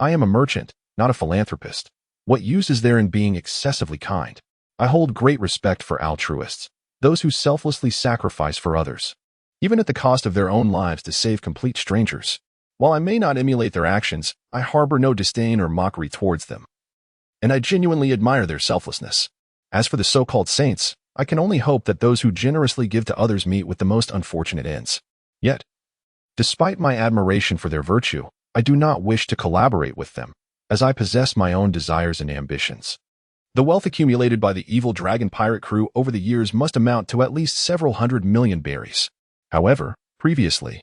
I am a merchant, not a philanthropist. What use is there in being excessively kind? I hold great respect for altruists, those who selflessly sacrifice for others, even at the cost of their own lives to save complete strangers. While I may not emulate their actions, I harbor no disdain or mockery towards them, and I genuinely admire their selflessness. As for the so-called saints, I can only hope that those who generously give to others meet with the most unfortunate ends. Yet, despite my admiration for their virtue, I do not wish to collaborate with them, as I possess my own desires and ambitions. The wealth accumulated by the evil dragon pirate crew over the years must amount to at least several 100 million berries. However, previously,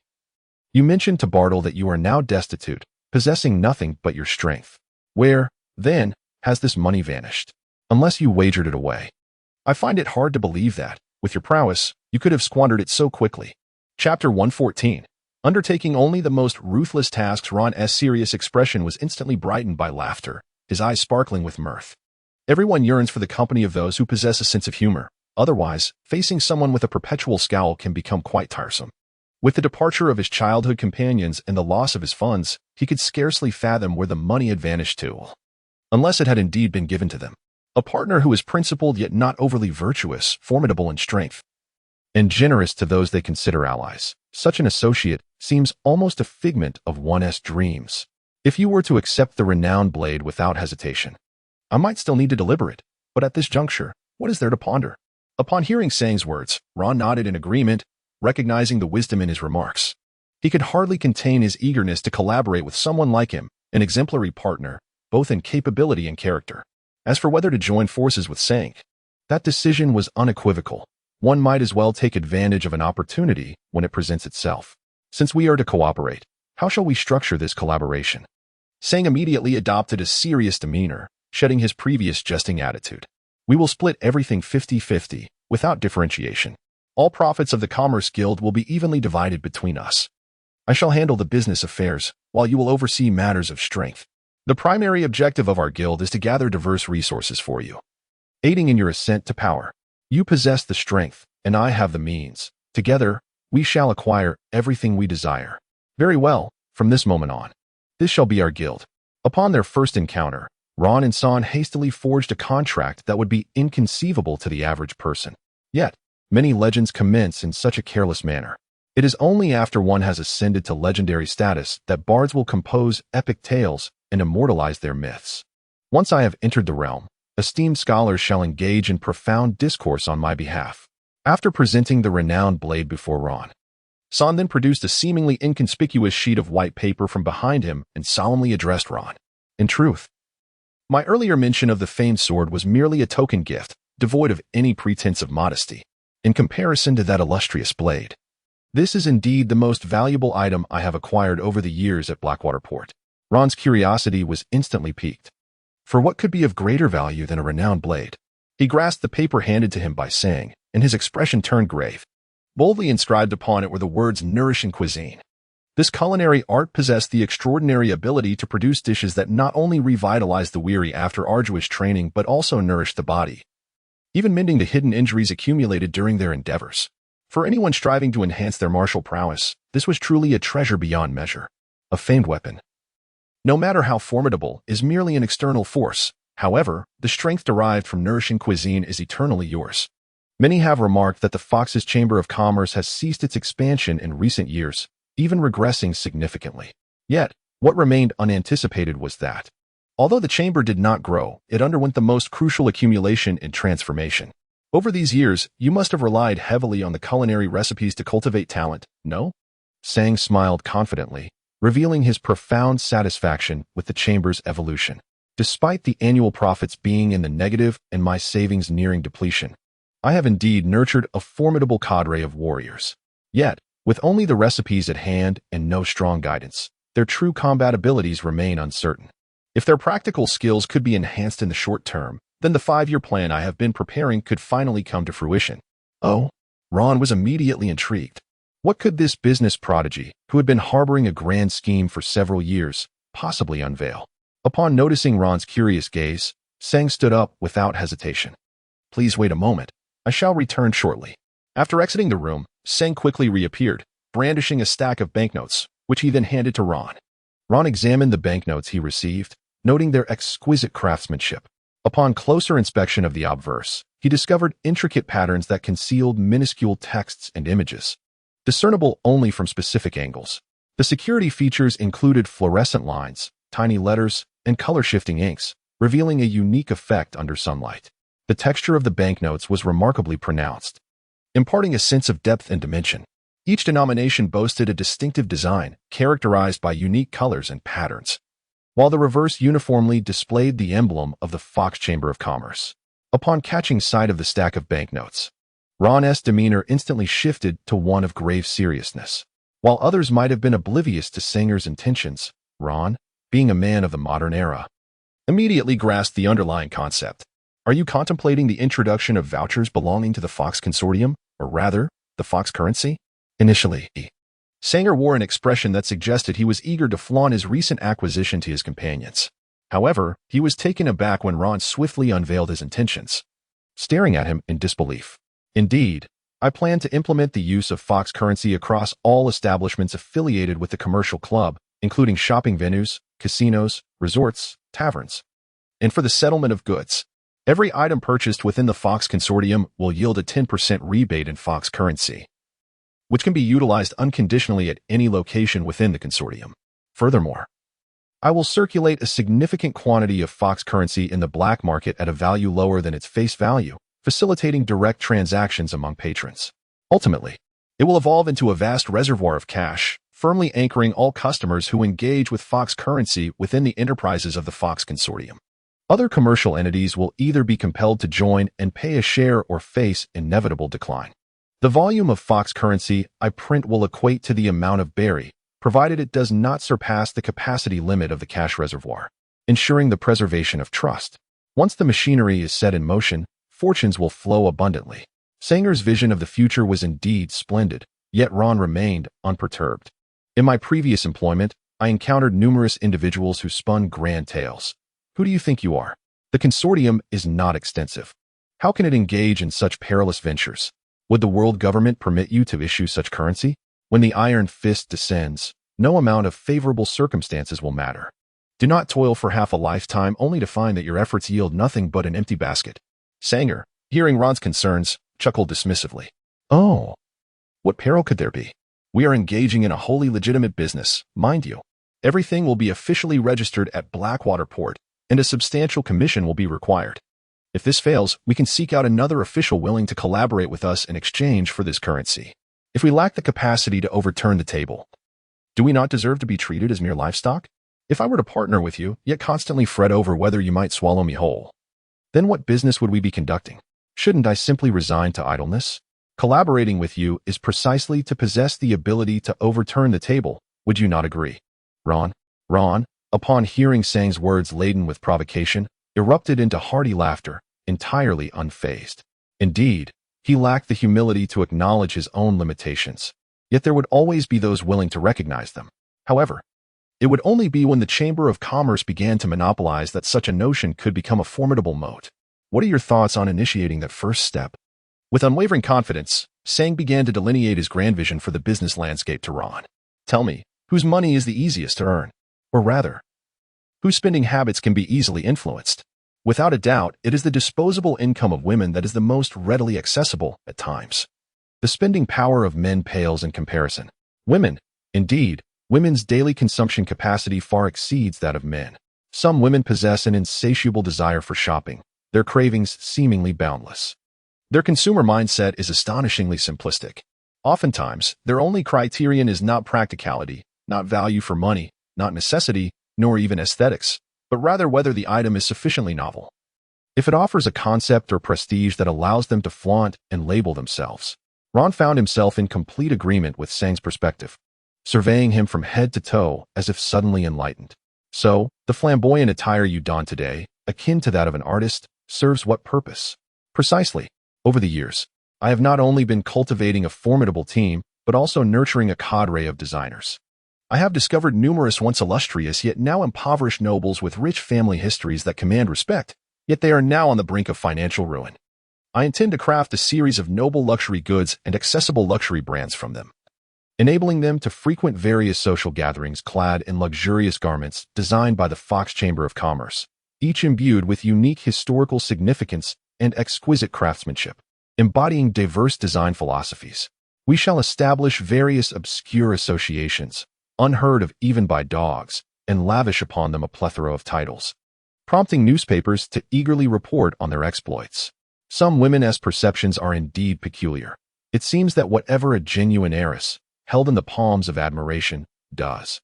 you mentioned to Bartle that you are now destitute, possessing nothing but your strength. Where, then, has this money vanished? Unless you wagered it away. I find it hard to believe that, with your prowess, you could have squandered it so quickly. Chapter 114. Undertaking only the most ruthless tasks, Ron's serious expression was instantly brightened by laughter, his eyes sparkling with mirth. Everyone yearns for the company of those who possess a sense of humor. Otherwise, facing someone with a perpetual scowl can become quite tiresome. With the departure of his childhood companions and the loss of his funds, he could scarcely fathom where the money had vanished to, unless it had indeed been given to them. A partner who is principled yet not overly virtuous, formidable in strength, and generous to those they consider allies. Such an associate seems almost a figment of one's dreams. If you were to accept the renowned blade without hesitation, I might still need to deliberate, but at this juncture, what is there to ponder? Upon hearing Sang's words, Ron nodded in agreement, recognizing the wisdom in his remarks. He could hardly contain his eagerness to collaborate with someone like him, an exemplary partner, both in capability and character. As for whether to join forces with Sang, that decision was unequivocal. One might as well take advantage of an opportunity when it presents itself. Since we are to cooperate, how shall we structure this collaboration? Sang immediately adopted a serious demeanor, shedding his previous jesting attitude. We will split everything 50-50, without differentiation. All profits of the Commerce Guild will be evenly divided between us. I shall handle the business affairs, while you will oversee matters of strength. The primary objective of our guild is to gather diverse resources for you, aiding in your ascent to power. You possess the strength, and I have the means. Together, we shall acquire everything we desire. Very well, from this moment on, this shall be our guild. Upon their first encounter, Ron and San hastily forged a contract that would be inconceivable to the average person. Yet, many legends commence in such a careless manner. It is only after one has ascended to legendary status that bards will compose epic tales and immortalize their myths. Once I have entered the realm, esteemed scholars shall engage in profound discourse on my behalf. After presenting the renowned blade before Ron, San then produced a seemingly inconspicuous sheet of white paper from behind him and solemnly addressed Ron. In truth, my earlier mention of the famed sword was merely a token gift, devoid of any pretense of modesty, in comparison to that illustrious blade. This is indeed the most valuable item I have acquired over the years at Blackwater Port. Ron's curiosity was instantly piqued. For what could be of greater value than a renowned blade? He grasped the paper handed to him by Sang, and his expression turned grave. Boldly inscribed upon it were the words nourishing cuisine. This culinary art possessed the extraordinary ability to produce dishes that not only revitalized the weary after arduous training but also nourished the body, even mending the hidden injuries accumulated during their endeavors. For anyone striving to enhance their martial prowess, this was truly a treasure beyond measure. A famed weapon, no matter how formidable, is merely an external force. However, the strength derived from nourishing cuisine is eternally yours. Many have remarked that the Fox's Chamber of Commerce has ceased its expansion in recent years, even regressing significantly. Yet, what remained unanticipated was that, although the chamber did not grow, it underwent the most crucial accumulation and transformation. Over these years, you must have relied heavily on the culinary recipes to cultivate talent, no? Sang smiled confidently, revealing his profound satisfaction with the chamber's evolution. Despite the annual profits being in the negative and my savings nearing depletion, I have indeed nurtured a formidable cadre of warriors. Yet, with only the recipes at hand and no strong guidance, their true combat abilities remain uncertain. If their practical skills could be enhanced in the short term, then the 5-year plan I have been preparing could finally come to fruition. Oh, Ron was immediately intrigued. What could this business prodigy, who had been harboring a grand scheme for several years, possibly unveil? Upon noticing Ron's curious gaze, Sang stood up without hesitation. Please wait a moment. I shall return shortly. After exiting the room, Sang quickly reappeared, brandishing a stack of banknotes, which he then handed to Ron. Ron examined the banknotes he received, noting their exquisite craftsmanship. Upon closer inspection of the obverse, he discovered intricate patterns that concealed minuscule texts and images, discernible only from specific angles. The security features included fluorescent lines, tiny letters, and color-shifting inks, revealing a unique effect under sunlight. The texture of the banknotes was remarkably pronounced, imparting a sense of depth and dimension. Each denomination boasted a distinctive design, characterized by unique colors and patterns, while the reverse uniformly displayed the emblem of the Fox Chamber of Commerce. Upon catching sight of the stack of banknotes, Ron's demeanor instantly shifted to one of grave seriousness. While others might have been oblivious to Sanger's intentions, Ron, being a man of the modern era, immediately grasped the underlying concept. Are you contemplating the introduction of vouchers belonging to the Fox Consortium, or rather, the Fox currency? Initially, Sanger wore an expression that suggested he was eager to flaunt his recent acquisition to his companions. However, he was taken aback when Ron swiftly unveiled his intentions, staring at him in disbelief. Indeed, I plan to implement the use of Fox currency across all establishments affiliated with the commercial club, including shopping venues, casinos, resorts, taverns. And for the settlement of goods, every item purchased within the Fox Consortium will yield a 10% rebate in Fox currency, which can be utilized unconditionally at any location within the consortium. Furthermore, I will circulate a significant quantity of Fox currency in the black market at a value lower than its face value, facilitating direct transactions among patrons. Ultimately, it will evolve into a vast reservoir of cash, firmly anchoring all customers who engage with Fox currency within the enterprises of the Fox Consortium. Other commercial entities will either be compelled to join and pay a share or face inevitable decline. The volume of Fox currency I print will equate to the amount of berry, provided it does not surpass the capacity limit of the cash reservoir, ensuring the preservation of trust. Once the machinery is set in motion, fortunes will flow abundantly. Sanger's vision of the future was indeed splendid, yet Ron remained unperturbed. In my previous employment, I encountered numerous individuals who spun grand tales. Who do you think you are? The consortium is not extensive. How can it engage in such perilous ventures? Would the world government permit you to issue such currency? When the iron fist descends, no amount of favorable circumstances will matter. Do not toil for half a lifetime only to find that your efforts yield nothing but an empty basket. Sanger, hearing Ron's concerns, chuckled dismissively. Oh, what peril could there be? We are engaging in a wholly legitimate business, mind you. Everything will be officially registered at Blackwater Port, and a substantial commission will be required. If this fails, we can seek out another official willing to collaborate with us in exchange for this currency. If we lack the capacity to overturn the table, do we not deserve to be treated as mere livestock? If I were to partner with you, yet constantly fret over whether you might swallow me whole, then what business would we be conducting? Shouldn't I simply resign to idleness? Collaborating with you is precisely to possess the ability to overturn the table, would you not agree? Ron, upon hearing Sang's words laden with provocation, erupted into hearty laughter, entirely unfazed. Indeed, he lacked the humility to acknowledge his own limitations, yet there would always be those willing to recognize them. However, it would only be when the Chamber of Commerce began to monopolize that such a notion could become a formidable moat. What are your thoughts on initiating that first step? With unwavering confidence, Sang began to delineate his grand vision for the business landscape to Ron. Tell me, whose money is the easiest to earn? Or rather, whose spending habits can be easily influenced? Without a doubt, it is the disposable income of women that is the most readily accessible at times. The spending power of men pales in comparison. Indeed, women's daily consumption capacity far exceeds that of men. Some women possess an insatiable desire for shopping, their cravings seemingly boundless. Their consumer mindset is astonishingly simplistic. Oftentimes, their only criterion is not practicality, not value for money, not necessity, nor even aesthetics, but rather whether the item is sufficiently novel. If it offers a concept or prestige that allows them to flaunt and label themselves. Ron found himself in complete agreement with Sang's perspective, surveying him from head to toe as if suddenly enlightened. So, the flamboyant attire you don today, akin to that of an artist, serves what purpose? Precisely. Over the years, I have not only been cultivating a formidable team, but also nurturing a cadre of designers. I have discovered numerous once illustrious yet now impoverished nobles with rich family histories that command respect, yet they are now on the brink of financial ruin. I intend to craft a series of noble luxury goods and accessible luxury brands from them, enabling them to frequent various social gatherings clad in luxurious garments designed by the Fox Chamber of Commerce, each imbued with unique historical significance and exquisite craftsmanship, embodying diverse design philosophies. We shall establish various obscure associations, unheard of even by dogs, and lavish upon them a plethora of titles, prompting newspapers to eagerly report on their exploits. Some women's perceptions are indeed peculiar. It seems that whatever a genuine heiress, held in the palms of admiration, does,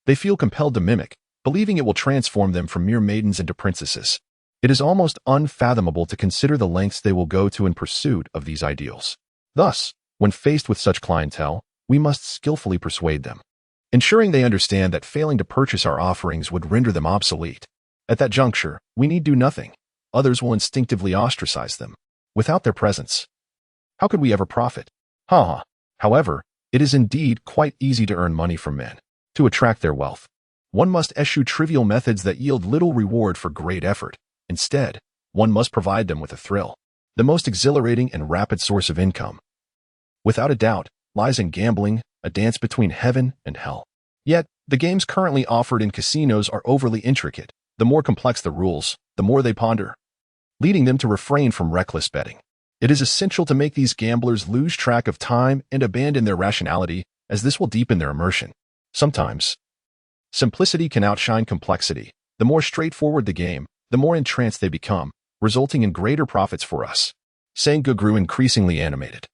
they feel compelled to mimic, believing it will transform them from mere maidens into princesses. It is almost unfathomable to consider the lengths they will go to in pursuit of these ideals. Thus, when faced with such clientele, we must skillfully persuade them, ensuring they understand that failing to purchase our offerings would render them obsolete. At that juncture, we need do nothing. Others will instinctively ostracize them. Without their presence, how could we ever profit? However, it is indeed quite easy to earn money from men. To attract their wealth, one must eschew trivial methods that yield little reward for great effort. Instead, one must provide them with a thrill, the most exhilarating and rapid source of income. Without a doubt, lies in gambling, a dance between heaven and hell. Yet, the games currently offered in casinos are overly intricate. The more complex the rules, the more they ponder, leading them to refrain from reckless betting. It is essential to make these gamblers lose track of time and abandon their rationality, as this will deepen their immersion. Sometimes, simplicity can outshine complexity. The more straightforward the game, the more entranced they become, resulting in greater profits for us. Senga grew increasingly animated,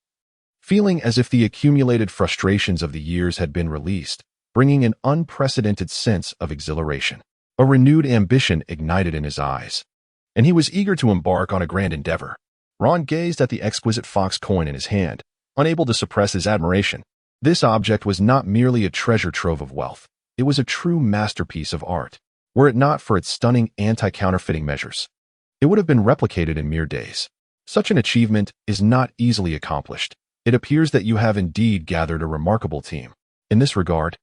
feeling as if the accumulated frustrations of the years had been released, bringing an unprecedented sense of exhilaration. A renewed ambition ignited in his eyes, and he was eager to embark on a grand endeavor. Ron gazed at the exquisite fox coin in his hand, unable to suppress his admiration. This object was not merely a treasure trove of wealth. It was a true masterpiece of art. Were it not for its stunning anti-counterfeiting measures, it would have been replicated in mere days. Such an achievement is not easily accomplished. It appears that you have indeed gathered a remarkable team. In this regard,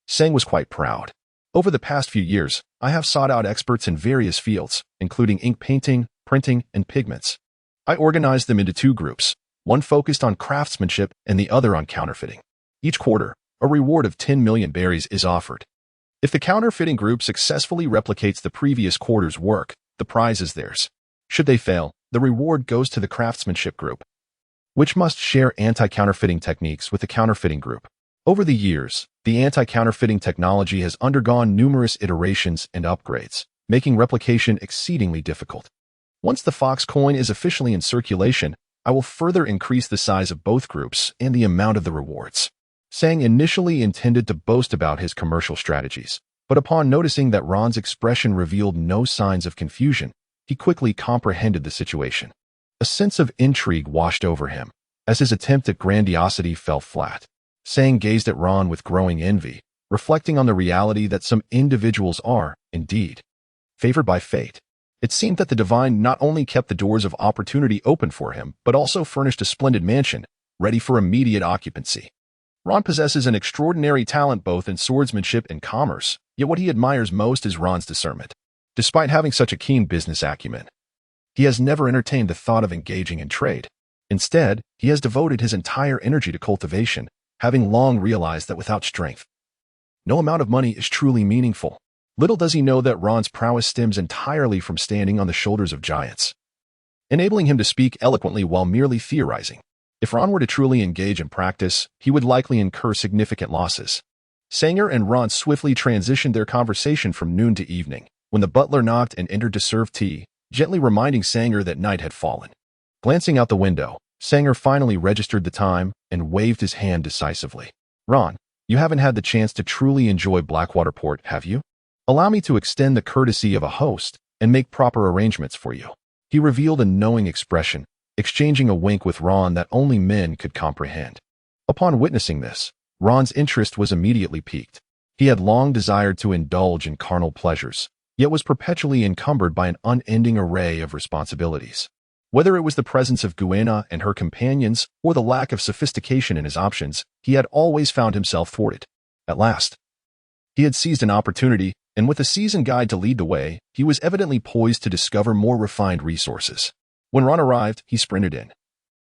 Sang was quite proud. Over the past few years, I have sought out experts in various fields, including ink painting, printing, and pigments. I organized them into two groups, one focused on craftsmanship and the other on counterfeiting. Each quarter, a reward of 10 million berries is offered. If the counterfeiting group successfully replicates the previous quarter's work, the prize is theirs. Should they fail, the reward goes to the craftsmanship group, which must share anti-counterfeiting techniques with the counterfeiting group. Over the years, the anti-counterfeiting technology has undergone numerous iterations and upgrades, making replication exceedingly difficult. Once the Fox coin is officially in circulation, I will further increase the size of both groups and the amount of the rewards. Sang initially intended to boast about his commercial strategies, but upon noticing that Ron's expression revealed no signs of confusion, he quickly comprehended the situation. A sense of intrigue washed over him, as his attempt at grandiosity fell flat. Sang gazed at Ron with growing envy, reflecting on the reality that some individuals are, indeed, favored by fate. It seemed that the divine not only kept the doors of opportunity open for him, but also furnished a splendid mansion, ready for immediate occupancy. Ron possesses an extraordinary talent both in swordsmanship and commerce, yet what he admires most is Ron's discernment. Despite having such a keen business acumen, he has never entertained the thought of engaging in trade. Instead, he has devoted his entire energy to cultivation, having long realized that without strength, no amount of money is truly meaningful. Little does he know that Ron's prowess stems entirely from standing on the shoulders of giants, enabling him to speak eloquently while merely theorizing. If Ron were to truly engage in practice, he would likely incur significant losses. Sanger and Ron swiftly transitioned their conversation from noon to evening, when the butler knocked and entered to serve tea, gently reminding Sanger that night had fallen. Glancing out the window, Sanger finally registered the time and waved his hand decisively. Ron, you haven't had the chance to truly enjoy Blackwater Port, have you? Allow me to extend the courtesy of a host and make proper arrangements for you. He revealed a knowing expression, exchanging a wink with Ron that only men could comprehend. Upon witnessing this, Ron's interest was immediately piqued. He had long desired to indulge in carnal pleasures, yet was perpetually encumbered by an unending array of responsibilities. Whether it was the presence of Kuina and her companions or the lack of sophistication in his options, he had always found himself thwarted. At last, he had seized an opportunity, and with a seasoned guide to lead the way, he was evidently poised to discover more refined resources. When Ron arrived, he sprinted in,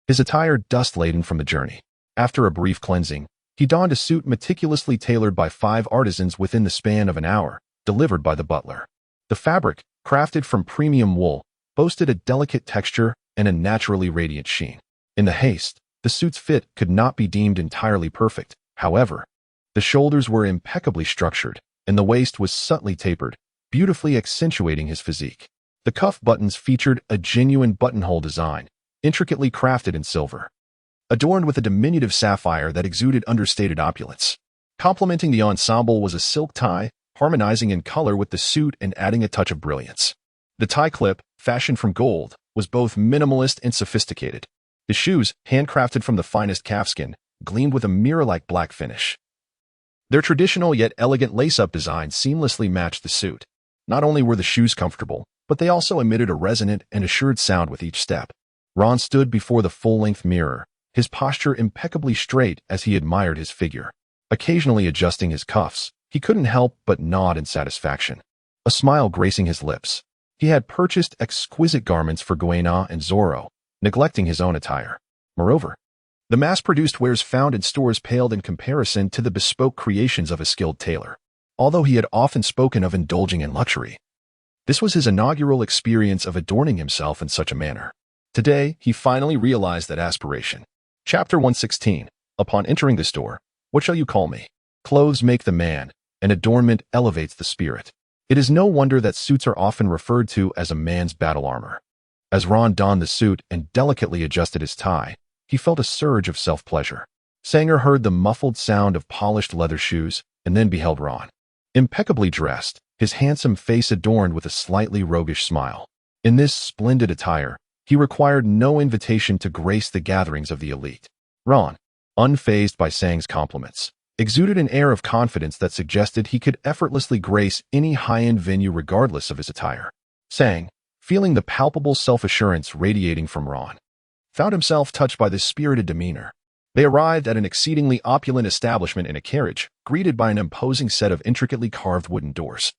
his attire dust-laden from the journey. After a brief cleansing, he donned a suit meticulously tailored by 5 artisans within the span of an hour, delivered by the butler. The fabric, crafted from premium wool, boasted a delicate texture and a naturally radiant sheen. In the haste, the suit's fit could not be deemed entirely perfect. However, the shoulders were impeccably structured, and the waist was subtly tapered, beautifully accentuating his physique. The cuff buttons featured a genuine buttonhole design, intricately crafted in silver, adorned with a diminutive sapphire that exuded understated opulence. Complementing the ensemble was a silk tie, harmonizing in color with the suit and adding a touch of brilliance. The tie clip, fashioned from gold, was both minimalist and sophisticated. His shoes, handcrafted from the finest calfskin, gleamed with a mirror-like black finish. Their traditional yet elegant lace-up design seamlessly matched the suit. Not only were the shoes comfortable, but they also emitted a resonant and assured sound with each step. Ron stood before the full-length mirror, his posture impeccably straight as he admired his figure. Occasionally adjusting his cuffs, he couldn't help but nod in satisfaction, a smile gracing his lips. He had purchased exquisite garments for Kuina and Zoro, neglecting his own attire. Moreover, the mass-produced wares found in stores paled in comparison to the bespoke creations of a skilled tailor. Although he had often spoken of indulging in luxury, this was his inaugural experience of adorning himself in such a manner. Today, he finally realized that aspiration. Chapter 116. Upon entering the store, what shall you call me? Clothes make the man, and adornment elevates the spirit. It is no wonder that suits are often referred to as a man's battle armor. As Ron donned the suit and delicately adjusted his tie, he felt a surge of self-pleasure. Sanger heard the muffled sound of polished leather shoes and then beheld Ron, impeccably dressed, his handsome face adorned with a slightly roguish smile. In this splendid attire, he required no invitation to grace the gatherings of the elite. Ron, unfazed by Sang's compliments, exuded an air of confidence that suggested he could effortlessly grace any high-end venue regardless of his attire. Sang, feeling the palpable self-assurance radiating from Ron, found himself touched by this spirited demeanor. They arrived at an exceedingly opulent establishment in a carriage, greeted by an imposing set of intricately carved wooden doors,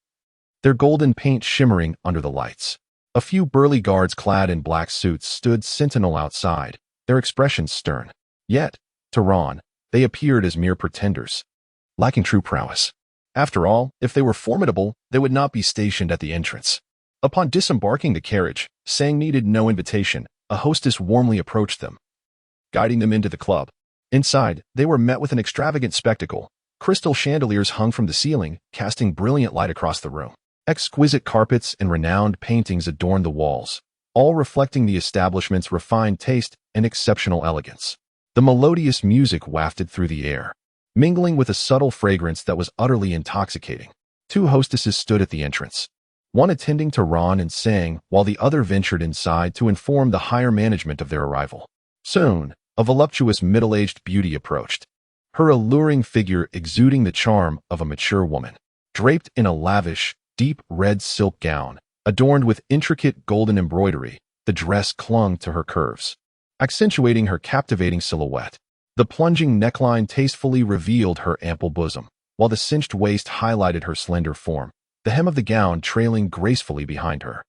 their golden paint shimmering under the lights. A few burly guards clad in black suits stood sentinel outside, their expressions stern. Yet, to Ron, they appeared as mere pretenders, lacking true prowess. After all, if they were formidable, they would not be stationed at the entrance. Upon disembarking the carriage, Sang needed no invitation. A hostess warmly approached them, guiding them into the club. Inside, they were met with an extravagant spectacle. Crystal chandeliers hung from the ceiling, casting brilliant light across the room. Exquisite carpets and renowned paintings adorned the walls, all reflecting the establishment's refined taste and exceptional elegance. The melodious music wafted through the air, mingling with a subtle fragrance that was utterly intoxicating. 2 hostesses stood at the entrance, one attending to Ron and Sang, while the other ventured inside to inform the higher management of their arrival. Soon, a voluptuous middle-aged beauty approached, her alluring figure exuding the charm of a mature woman. Draped in a lavish, deep red silk gown, adorned with intricate golden embroidery, the dress clung to her curves, accentuating her captivating silhouette. The plunging neckline tastefully revealed her ample bosom, while the cinched waist highlighted her slender form, the hem of the gown trailing gracefully behind her,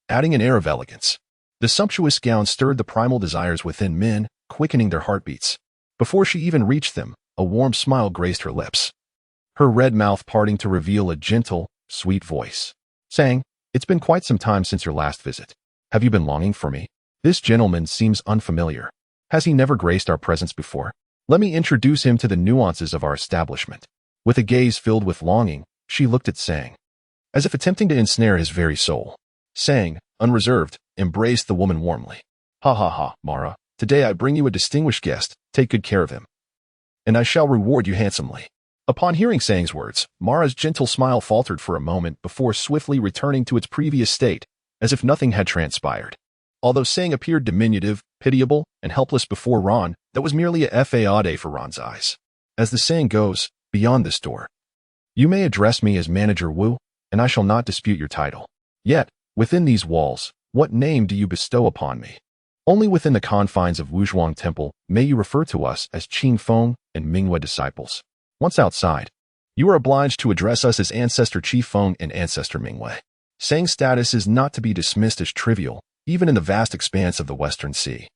adding an air of elegance. The sumptuous gown stirred the primal desires within men, quickening their heartbeats. Before she even reached them, a warm smile graced her lips, her red mouth parting to reveal a gentle, sweet voice. Sang, it's been quite some time since your last visit. Have you been longing for me? This gentleman seems unfamiliar. Has he never graced our presence before? Let me introduce him to the nuances of our establishment. With a gaze filled with longing, she looked at Sang, as if attempting to ensnare his very soul. Sang, unreserved, embraced the woman warmly. Ha ha ha, Mara. Today I bring you a distinguished guest. Take good care of him, and I shall reward you handsomely. Upon hearing Sang's words, Mara's gentle smile faltered for a moment before swiftly returning to its previous state, as if nothing had transpired. Although Sang appeared diminutive, pitiable, and helpless before Ron, that was merely a fade for Ron's eyes. As the saying goes, beyond this door, you may address me as Manager Wu, and I shall not dispute your title. Yet, within these walls, what name do you bestow upon me? Only within the confines of Wuzhuang Temple may you refer to us as Qing Feng and Minghua disciples. Once outside, you are obliged to address us as Ancestor Qi Feng and Ancestor Mingwei. Sang's status is not to be dismissed as trivial, even in the vast expanse of the Western Sea,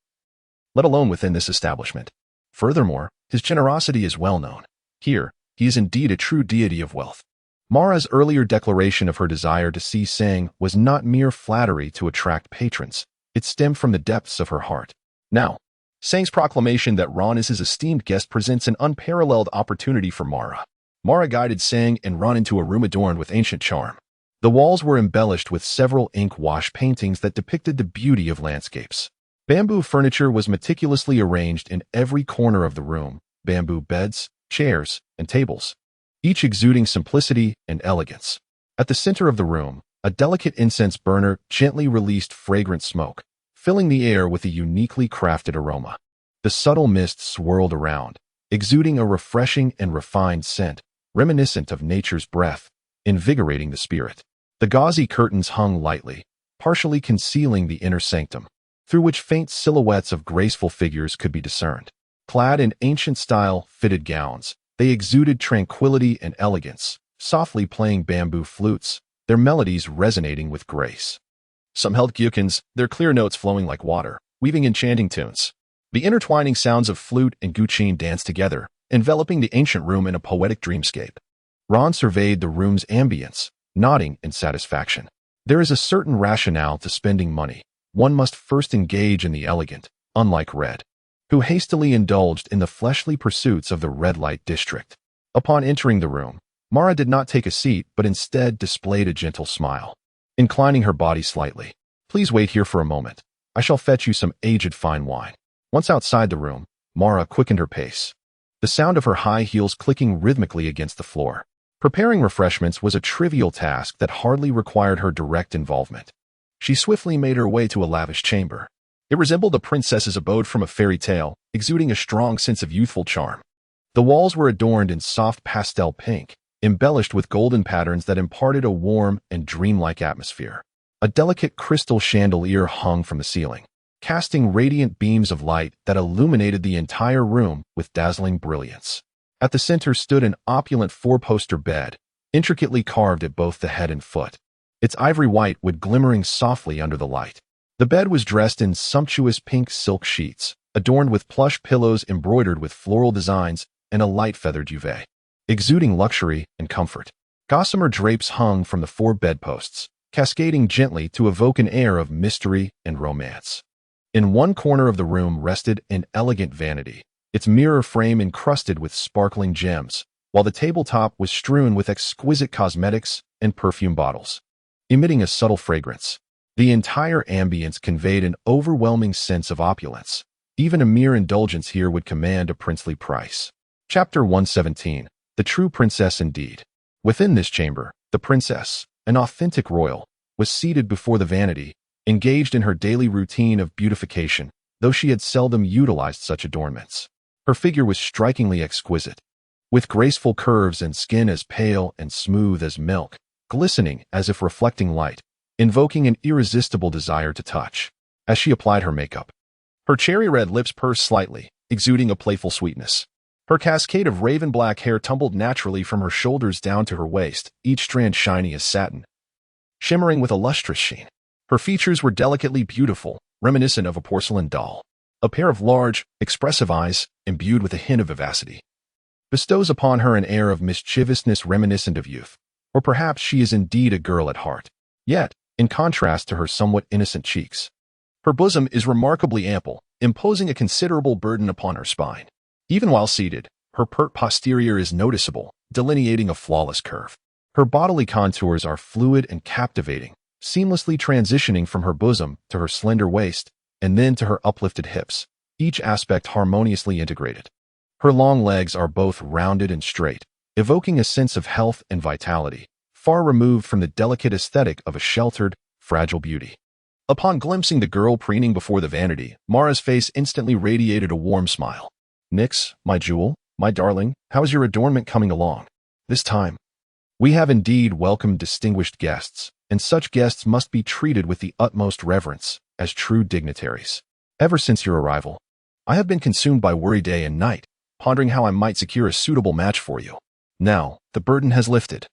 let alone within this establishment. Furthermore, his generosity is well known. Here, he is indeed a true deity of wealth. Mara's earlier declaration of her desire to see Sang was not mere flattery to attract patrons. It stemmed from the depths of her heart. Now, Sang's proclamation that Ron is his esteemed guest presents an unparalleled opportunity for Mara. Mara guided Sang and Ron into a room adorned with ancient charm. The walls were embellished with several ink-wash paintings that depicted the beauty of landscapes. Bamboo furniture was meticulously arranged in every corner of the room, bamboo beds, chairs, and tables, each exuding simplicity and elegance. At the center of the room, a delicate incense burner gently released fragrant smoke, filling the air with a uniquely crafted aroma. The subtle mist swirled around, exuding a refreshing and refined scent, reminiscent of nature's breath, invigorating the spirit. The gauzy curtains hung lightly, partially concealing the inner sanctum, through which faint silhouettes of graceful figures could be discerned. Clad in ancient-style, fitted gowns, they exuded tranquility and elegance, softly playing bamboo flutes, their melodies resonating with grace. Some held gyukins, their clear notes flowing like water, weaving enchanting tunes. The intertwining sounds of flute and guqin danced together, enveloping the ancient room in a poetic dreamscape. Ron surveyed the room's ambience, nodding in satisfaction. There is a certain rationale to spending money. One must first engage in the elegant, unlike Red, who hastily indulged in the fleshly pursuits of the red light district. Upon entering the room, Mara did not take a seat but instead displayed a gentle smile, inclining her body slightly. Please wait here for a moment. I shall fetch you some aged fine wine. Once outside the room, Mara quickened her pace, the sound of her high heels clicking rhythmically against the floor. Preparing refreshments was a trivial task that hardly required her direct involvement. She swiftly made her way to a lavish chamber. It resembled a princess's abode from a fairy tale, exuding a strong sense of youthful charm. The walls were adorned in soft pastel pink, embellished with golden patterns that imparted a warm and dreamlike atmosphere. A delicate crystal chandelier hung from the ceiling, casting radiant beams of light that illuminated the entire room with dazzling brilliance. At the center stood an opulent four-poster bed, intricately carved at both the head and foot. Its ivory white would glimmering softly under the light. The bed was dressed in sumptuous pink silk sheets, adorned with plush pillows embroidered with floral designs and a light feathered duvet, exuding luxury and comfort. Gossamer drapes hung from the four bedposts, cascading gently to evoke an air of mystery and romance. In one corner of the room rested an elegant vanity, its mirror frame encrusted with sparkling gems, while the tabletop was strewn with exquisite cosmetics and perfume bottles, emitting a subtle fragrance. The entire ambience conveyed an overwhelming sense of opulence. Even a mere indulgence here would command a princely price. Chapter 117. The True Princess Indeed. Within this chamber, the princess, an authentic royal, was seated before the vanity, engaged in her daily routine of beautification, though she had seldom utilized such adornments. Her figure was strikingly exquisite, with graceful curves and skin as pale and smooth as milk, glistening as if reflecting light, invoking an irresistible desire to touch. As she applied her makeup, her cherry-red lips pursed slightly, exuding a playful sweetness. Her cascade of raven-black hair tumbled naturally from her shoulders down to her waist, each strand shiny as satin, shimmering with a lustrous sheen. Her features were delicately beautiful, reminiscent of a porcelain doll. A pair of large, expressive eyes, imbued with a hint of vivacity, bestows upon her an air of mischievousness reminiscent of youth. Or perhaps she is indeed a girl at heart. Yet, in contrast to her somewhat innocent cheeks, her bosom is remarkably ample, imposing a considerable burden upon her spine. Even while seated, her pert posterior is noticeable, delineating a flawless curve. Her bodily contours are fluid and captivating, seamlessly transitioning from her bosom to her slender waist, and then to her uplifted hips, each aspect harmoniously integrated. Her long legs are both rounded and straight, evoking a sense of health and vitality, far removed from the delicate aesthetic of a sheltered, fragile beauty. Upon glimpsing the girl preening before the vanity, Mara's face instantly radiated a warm smile. "Nix, my jewel, my darling, how is your adornment coming along? This time, we have indeed welcomed distinguished guests, and such guests must be treated with the utmost reverence, as true dignitaries." Ever since your arrival, I have been consumed by worry day and night, pondering how I might secure a suitable match for you. Now, the burden has lifted.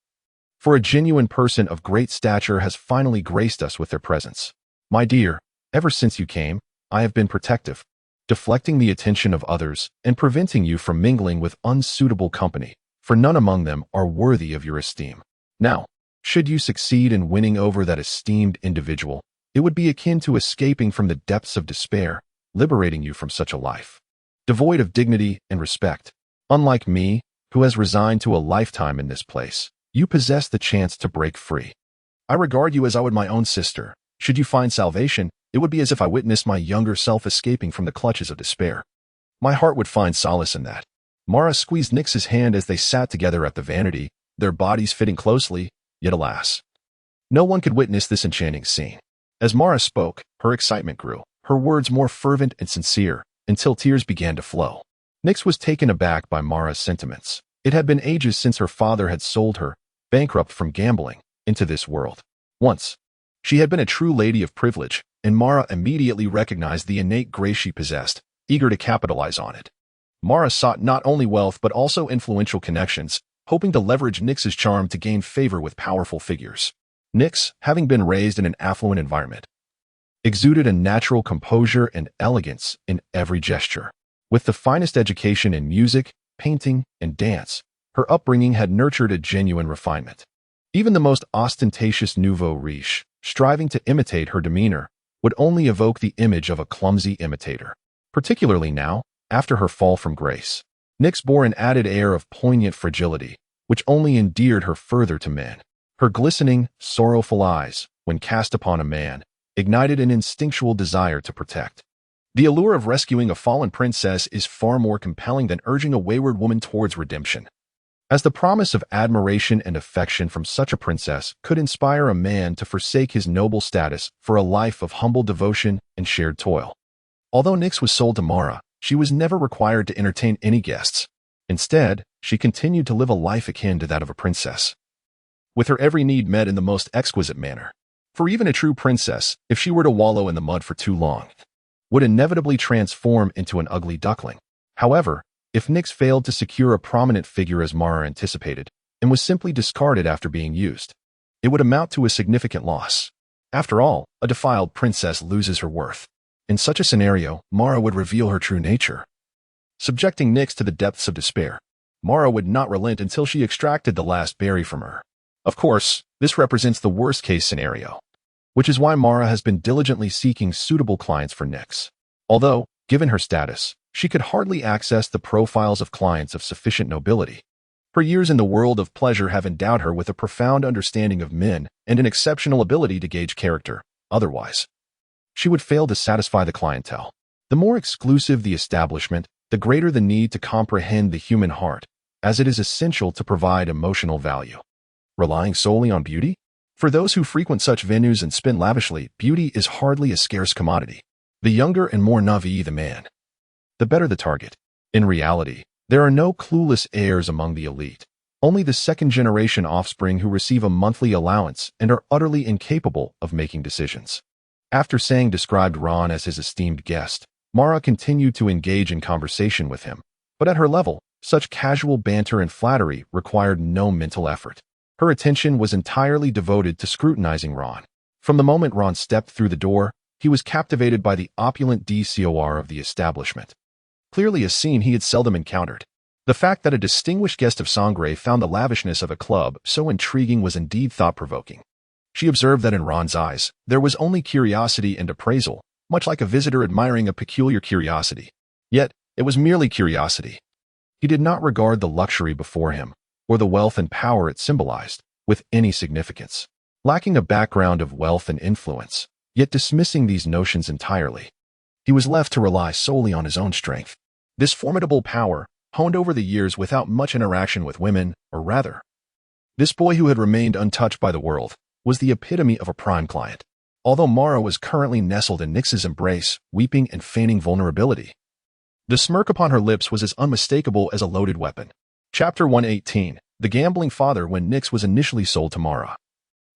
For a genuine person of great stature has finally graced us with their presence. My dear, ever since you came, I have been protective, deflecting the attention of others and preventing you from mingling with unsuitable company, for none among them are worthy of your esteem. Now, should you succeed in winning over that esteemed individual, it would be akin to escaping from the depths of despair, liberating you from such a life, devoid of dignity and respect. Unlike me, who has resigned to a lifetime in this place, you possess the chance to break free. I regard you as I would my own sister. Should you find salvation, it would be as if I witnessed my younger self escaping from the clutches of despair. My heart would find solace in that. Mara squeezed Nyx's hand as they sat together at the vanity, their bodies fitting closely, yet alas, no one could witness this enchanting scene. As Mara spoke, her excitement grew, her words more fervent and sincere, until tears began to flow. Nyx was taken aback by Mara's sentiments. It had been ages since her father had sold her, bankrupt from gambling, into this world. Once, she had been a true lady of privilege, and Mara immediately recognized the innate grace she possessed, eager to capitalize on it. Mara sought not only wealth but also influential connections, hoping to leverage Nyx's charm to gain favor with powerful figures. Nyx, having been raised in an affluent environment, exuded a natural composure and elegance in every gesture. With the finest education in music, painting, and dance, her upbringing had nurtured a genuine refinement. Even the most ostentatious nouveau riche, striving to imitate her demeanor, would only evoke the image of a clumsy imitator. Particularly now, after her fall from grace, Nyx bore an added air of poignant fragility, which only endeared her further to men. Her glistening, sorrowful eyes, when cast upon a man, ignited an instinctual desire to protect. The allure of rescuing a fallen princess is far more compelling than urging a wayward woman towards redemption, as the promise of admiration and affection from such a princess could inspire a man to forsake his noble status for a life of humble devotion and shared toil. Although Nyx was sold to Mara, she was never required to entertain any guests. Instead, she continued to live a life akin to that of a princess, with her every need met in the most exquisite manner. For even a true princess, if she were to wallow in the mud for too long, would inevitably transform into an ugly duckling. However, if Nyx failed to secure a prominent figure as Mara anticipated, and was simply discarded after being used, it would amount to a significant loss. After all, a defiled princess loses her worth. In such a scenario, Mara would reveal her true nature, subjecting Nyx to the depths of despair. Mara would not relent until she extracted the last berry from her. Of course, this represents the worst-case scenario, which is why Mara has been diligently seeking suitable clients for Nyx. Although, given her status, she could hardly access the profiles of clients of sufficient nobility. Her years in the world of pleasure have endowed her with a profound understanding of men and an exceptional ability to gauge character. Otherwise, she would fail to satisfy the clientele. The more exclusive the establishment, the greater the need to comprehend the human heart, as it is essential to provide emotional value. Relying solely on beauty? For those who frequent such venues and spend lavishly, beauty is hardly a scarce commodity. The younger and more novice the man, the better the target. In reality, there are no clueless heirs among the elite, only the second-generation offspring who receive a monthly allowance and are utterly incapable of making decisions. After Sang described Ron as his esteemed guest, Mara continued to engage in conversation with him, but at her level, such casual banter and flattery required no mental effort. Her attention was entirely devoted to scrutinizing Ron. From the moment Ron stepped through the door, he was captivated by the opulent decor of the establishment, clearly a scene he had seldom encountered. The fact that a distinguished guest of Sangre found the lavishness of a club so intriguing was indeed thought-provoking. She observed that in Ron's eyes, there was only curiosity and appraisal, much like a visitor admiring a peculiar curiosity. Yet, it was merely curiosity. He did not regard the luxury before him, or the wealth and power it symbolized, with any significance. Lacking a background of wealth and influence, yet dismissing these notions entirely, he was left to rely solely on his own strength. This formidable power, honed over the years without much interaction with women, or rather, this boy who had remained untouched by the world, was the epitome of a prime client. Although Mara was currently nestled in Nyx's embrace, weeping and feigning vulnerability, the smirk upon her lips was as unmistakable as a loaded weapon. Chapter 118. The Gambling Father. When Nyx was initially sold to Mara,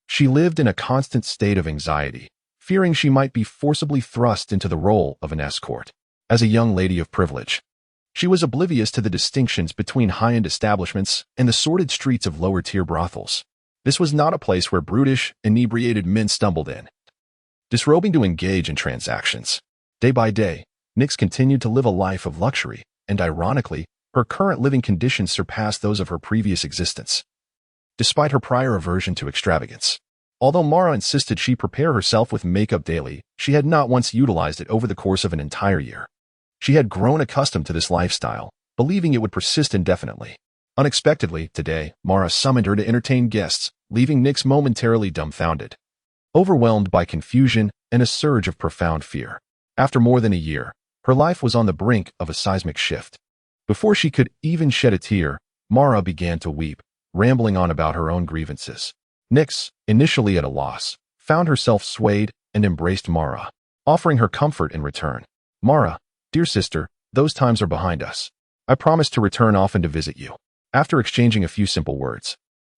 she lived in a constant state of anxiety, fearing she might be forcibly thrust into the role of an escort. As a young lady of privilege, she was oblivious to the distinctions between high-end establishments and the sordid streets of lower-tier brothels. This was not a place where brutish, inebriated men stumbled in, disrobing to engage in transactions. Day by day, Nyx continued to live a life of luxury, and ironically, her current living conditions surpassed those of her previous existence, despite her prior aversion to extravagance. Although Mara insisted she prepare herself with makeup daily, she had not once utilized it over the course of an entire year. She had grown accustomed to this lifestyle, believing it would persist indefinitely. Unexpectedly, today, Mara summoned her to entertain guests, leaving Nyx momentarily dumbfounded, overwhelmed by confusion and a surge of profound fear. After more than a year, her life was on the brink of a seismic shift. Before she could even shed a tear, Mara began to weep, rambling on about her own grievances. Nyx, initially at a loss, found herself swayed and embraced Mara, offering her comfort in return. "Mara, dear sister, those times are behind us. I promise to return often to visit you." After exchanging a few simple words,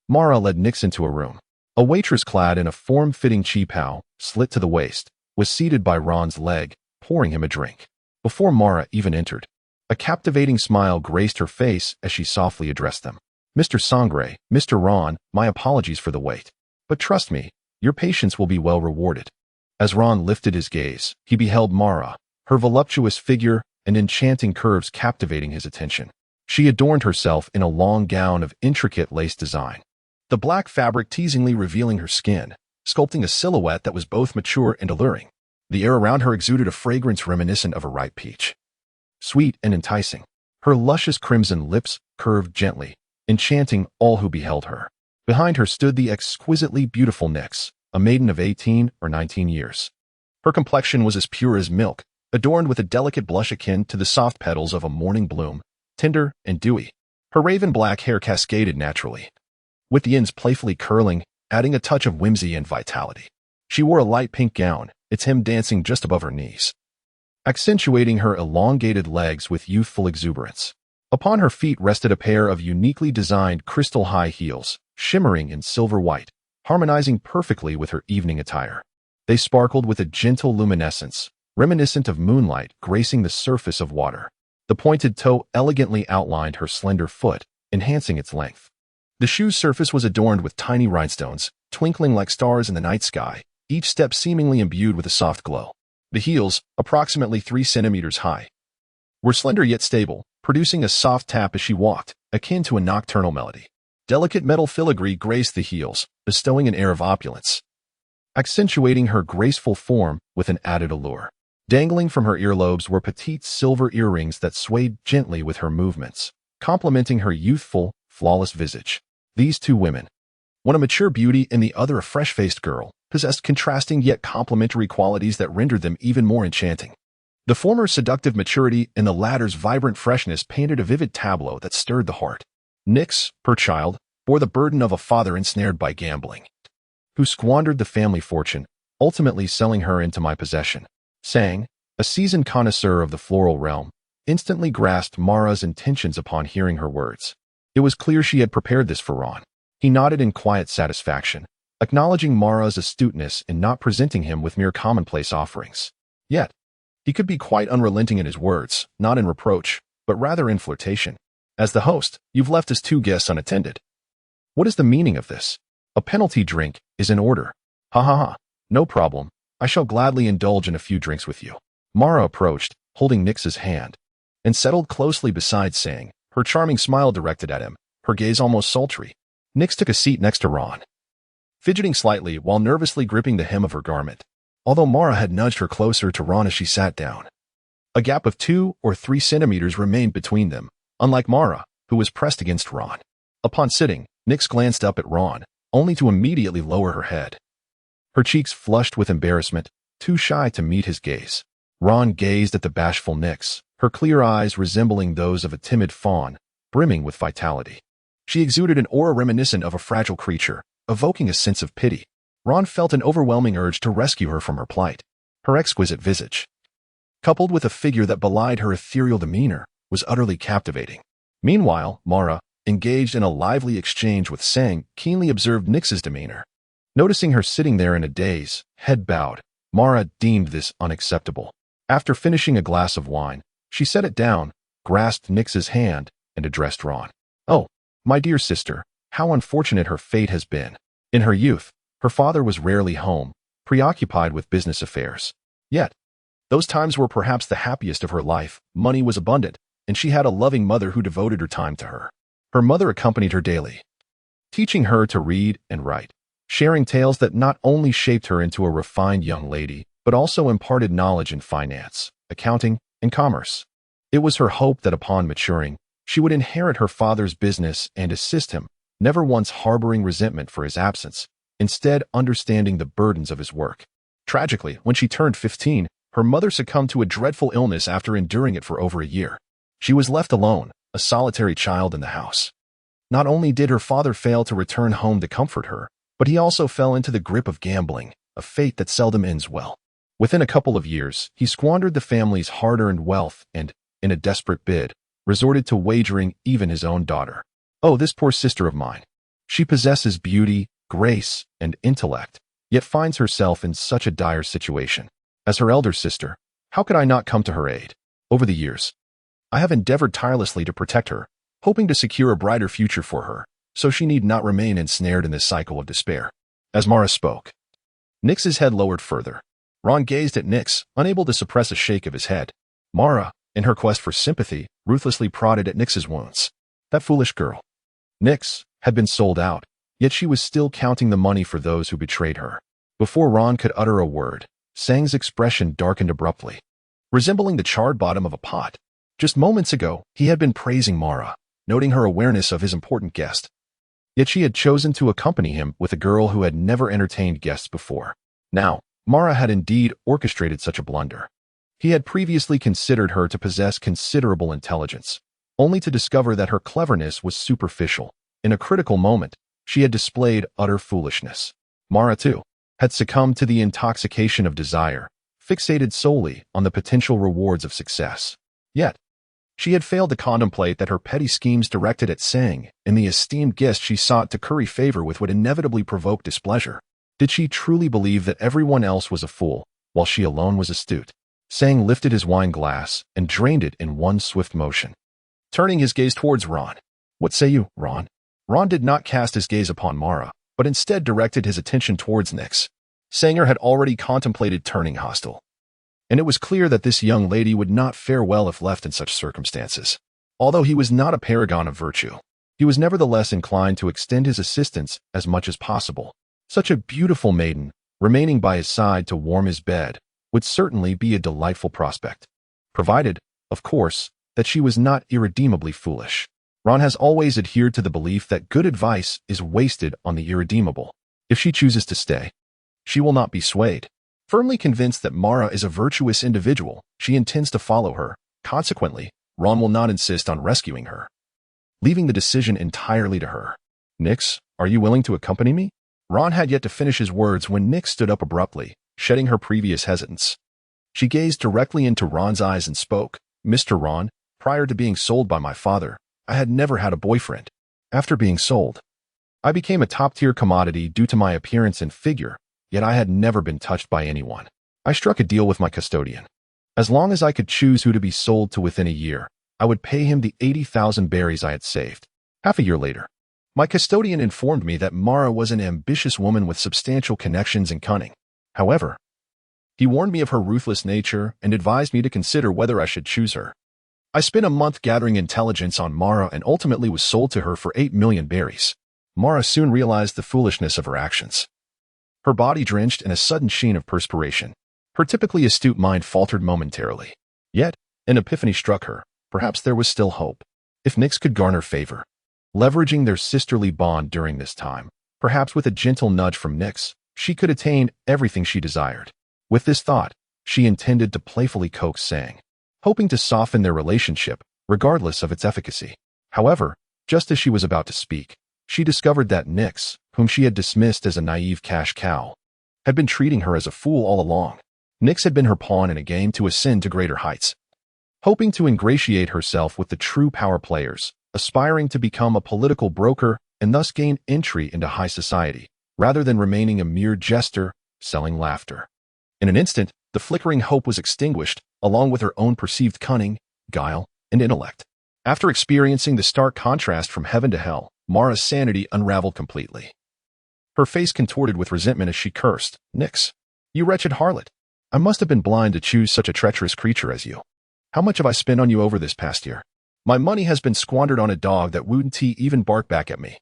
Mara led Nyx into a room. A waitress clad in a form-fitting cheapao, slit to the waist, was seated by Ron's leg, pouring him a drink. Before Mara even entered, a captivating smile graced her face as she softly addressed them. "Mr. Sangre, Mr. Ron, my apologies for the wait. But trust me, your patience will be well rewarded." As Ron lifted his gaze, he beheld Mara, her voluptuous figure and enchanting curves captivating his attention. She adorned herself in a long gown of intricate lace design, the black fabric teasingly revealing her skin, sculpting a silhouette that was both mature and alluring. The air around her exuded a fragrance reminiscent of a ripe peach, sweet and enticing. Her luscious crimson lips curved gently, enchanting all who beheld her. Behind her stood the exquisitely beautiful Nyx, a maiden of 18 or 19 years. Her complexion was as pure as milk, adorned with a delicate blush akin to the soft petals of a morning bloom, tender and dewy. Her raven black hair cascaded naturally, with the ends playfully curling, adding a touch of whimsy and vitality. She wore a light pink gown, its hem dancing just above her knees, accentuating her elongated legs with youthful exuberance. Upon her feet rested a pair of uniquely designed crystal high heels, shimmering in silver white, harmonizing perfectly with her evening attire. They sparkled with a gentle luminescence, reminiscent of moonlight gracing the surface of water. The pointed toe elegantly outlined her slender foot, enhancing its length. The shoe's surface was adorned with tiny rhinestones, twinkling like stars in the night sky, each step seemingly imbued with a soft glow. The heels, approximately 3 centimeters high, were slender yet stable, producing a soft tap as she walked, akin to a nocturnal melody. Delicate metal filigree graced the heels, bestowing an air of opulence, accentuating her graceful form with an added allure. Dangling from her earlobes were petite silver earrings that swayed gently with her movements, complementing her youthful, flawless visage. These two women, one a mature beauty and the other a fresh-faced girl, possessed contrasting yet complementary qualities that rendered them even more enchanting. The former's seductive maturity and the latter's vibrant freshness painted a vivid tableau that stirred the heart. Nyx, her child, bore the burden of a father ensnared by gambling, who squandered the family fortune, ultimately selling her into my possession. Sang, a seasoned connoisseur of the floral realm, instantly grasped Mara's intentions upon hearing her words. It was clear she had prepared this for Ron. He nodded in quiet satisfaction, acknowledging Mara's astuteness in not presenting him with mere commonplace offerings. Yet, he could be quite unrelenting in his words, not in reproach, but rather in flirtation. "As the host, you've left us 2 guests unattended. What is the meaning of this? A penalty drink is in order." "Ha ha ha, no problem. I shall gladly indulge in a few drinks with you." Mara approached, holding Nyx's hand, and settled closely beside Sang, her charming smile directed at him, her gaze almost sultry. Nyx took a seat next to Ron, fidgeting slightly while nervously gripping the hem of her garment, although Mara had nudged her closer to Ron as she sat down. A gap of 2 or 3 centimeters remained between them, unlike Mara, who was pressed against Ron. Upon sitting, Nyx glanced up at Ron, only to immediately lower her head. Her cheeks flushed with embarrassment, too shy to meet his gaze. Ron gazed at the bashful Nyx, her clear eyes resembling those of a timid fawn, brimming with vitality. She exuded an aura reminiscent of a fragile creature, evoking a sense of pity. Ron felt an overwhelming urge to rescue her from her plight. Her exquisite visage, coupled with a figure that belied her ethereal demeanor, was utterly captivating. Meanwhile, Mara, engaged in a lively exchange with Sang, keenly observed Nyx's demeanor. Noticing her sitting there in a daze, head bowed, Mara deemed this unacceptable. After finishing a glass of wine, she set it down, grasped Nix's hand, and addressed Ron. "Oh, my dear sister, how unfortunate her fate has been. In her youth, her father was rarely home, preoccupied with business affairs. Yet, those times were perhaps the happiest of her life. Money was abundant, and she had a loving mother who devoted her time to her. Her mother accompanied her daily, teaching her to read and write, sharing tales that not only shaped her into a refined young lady, but also imparted knowledge in finance, accounting, and commerce. It was her hope that upon maturing, she would inherit her father's business and assist him, never once harboring resentment for his absence, instead understanding the burdens of his work. Tragically, when she turned 15, her mother succumbed to a dreadful illness after enduring it for over a year. She was left alone, a solitary child in the house. Not only did her father fail to return home to comfort her, but he also fell into the grip of gambling, a fate that seldom ends well. Within a couple of years, he squandered the family's hard-earned wealth and, in a desperate bid, resorted to wagering even his own daughter. Oh, this poor sister of mine. She possesses beauty, grace, and intellect, yet finds herself in such a dire situation. As her elder sister, how could I not come to her aid? Over the years, I have endeavored tirelessly to protect her, hoping to secure a brighter future for her, so she need not remain ensnared in this cycle of despair." As Mara spoke, Nix's head lowered further. Ron gazed at Nix, unable to suppress a shake of his head. Mara, in her quest for sympathy, ruthlessly prodded at Nix's wounds. That foolish girl. Nix had been sold out, yet she was still counting the money for those who betrayed her. Before Ron could utter a word, Sang's expression darkened abruptly, resembling the charred bottom of a pot. Just moments ago, he had been praising Mara, noting her awareness of his important guest. Yet she had chosen to accompany him with a girl who had never entertained guests before. Now, Mara had indeed orchestrated such a blunder. He had previously considered her to possess considerable intelligence, only to discover that her cleverness was superficial. In a critical moment, she had displayed utter foolishness. Mara, too, had succumbed to the intoxication of desire, fixated solely on the potential rewards of success. Yet, she had failed to contemplate that her petty schemes directed at Sang and the esteemed guest she sought to curry favor with would inevitably provoke displeasure. Did she truly believe that everyone else was a fool, while she alone was astute? Sang lifted his wine glass and drained it in one swift motion, turning his gaze towards Ron. "What say you, Ron?" Ron did not cast his gaze upon Mara, but instead directed his attention towards Nix. Sanger had already contemplated turning hostile, and it was clear that this young lady would not fare well if left in such circumstances. Although he was not a paragon of virtue, he was nevertheless inclined to extend his assistance as much as possible. Such a beautiful maiden, remaining by his side to warm his bed, would certainly be a delightful prospect, provided, of course, that she was not irredeemably foolish. Ron has always adhered to the belief that good advice is wasted on the irredeemable. If she chooses to stay, she will not be swayed. Firmly convinced that Mara is a virtuous individual, she intends to follow her. Consequently, Ron will not insist on rescuing her, leaving the decision entirely to her. "Nix, are you willing to accompany me?" Ron had yet to finish his words when Nix stood up abruptly, shedding her previous hesitance. She gazed directly into Ron's eyes and spoke. "Mr. Ron, prior to being sold by my father, I had never had a boyfriend. After being sold, I became a top-tier commodity due to my appearance and figure, yet I had never been touched by anyone. I struck a deal with my custodian. As long as I could choose who to be sold to within a year, I would pay him the 80,000 berries I had saved. Half a year later, my custodian informed me that Mara was an ambitious woman with substantial connections and cunning. However, he warned me of her ruthless nature and advised me to consider whether I should choose her. I spent a month gathering intelligence on Mara and ultimately was sold to her for 8 million berries. Mara soon realized the foolishness of her actions. Her body drenched in a sudden sheen of perspiration. Her typically astute mind faltered momentarily. Yet, an epiphany struck her. Perhaps there was still hope. If Nix could garner favor, leveraging their sisterly bond during this time, perhaps with a gentle nudge from Nix, she could attain everything she desired. With this thought, she intended to playfully coax Sang, hoping to soften their relationship, regardless of its efficacy. However, just as she was about to speak, she discovered that Nix, whom she had dismissed as a naive cash cow, had been treating her as a fool all along. Nix had been her pawn in a game to ascend to greater heights, hoping to ingratiate herself with the true power players, aspiring to become a political broker and thus gain entry into high society, rather than remaining a mere jester selling laughter. In an instant, the flickering hope was extinguished, along with her own perceived cunning, guile, and intellect. After experiencing the stark contrast from heaven to hell, Mara's sanity unraveled completely. Her face contorted with resentment as she cursed, "Nix, you wretched harlot. I must have been blind to choose such a treacherous creature as you. How much have I spent on you over this past year? My money has been squandered on a dog that wouldn't even bark back at me,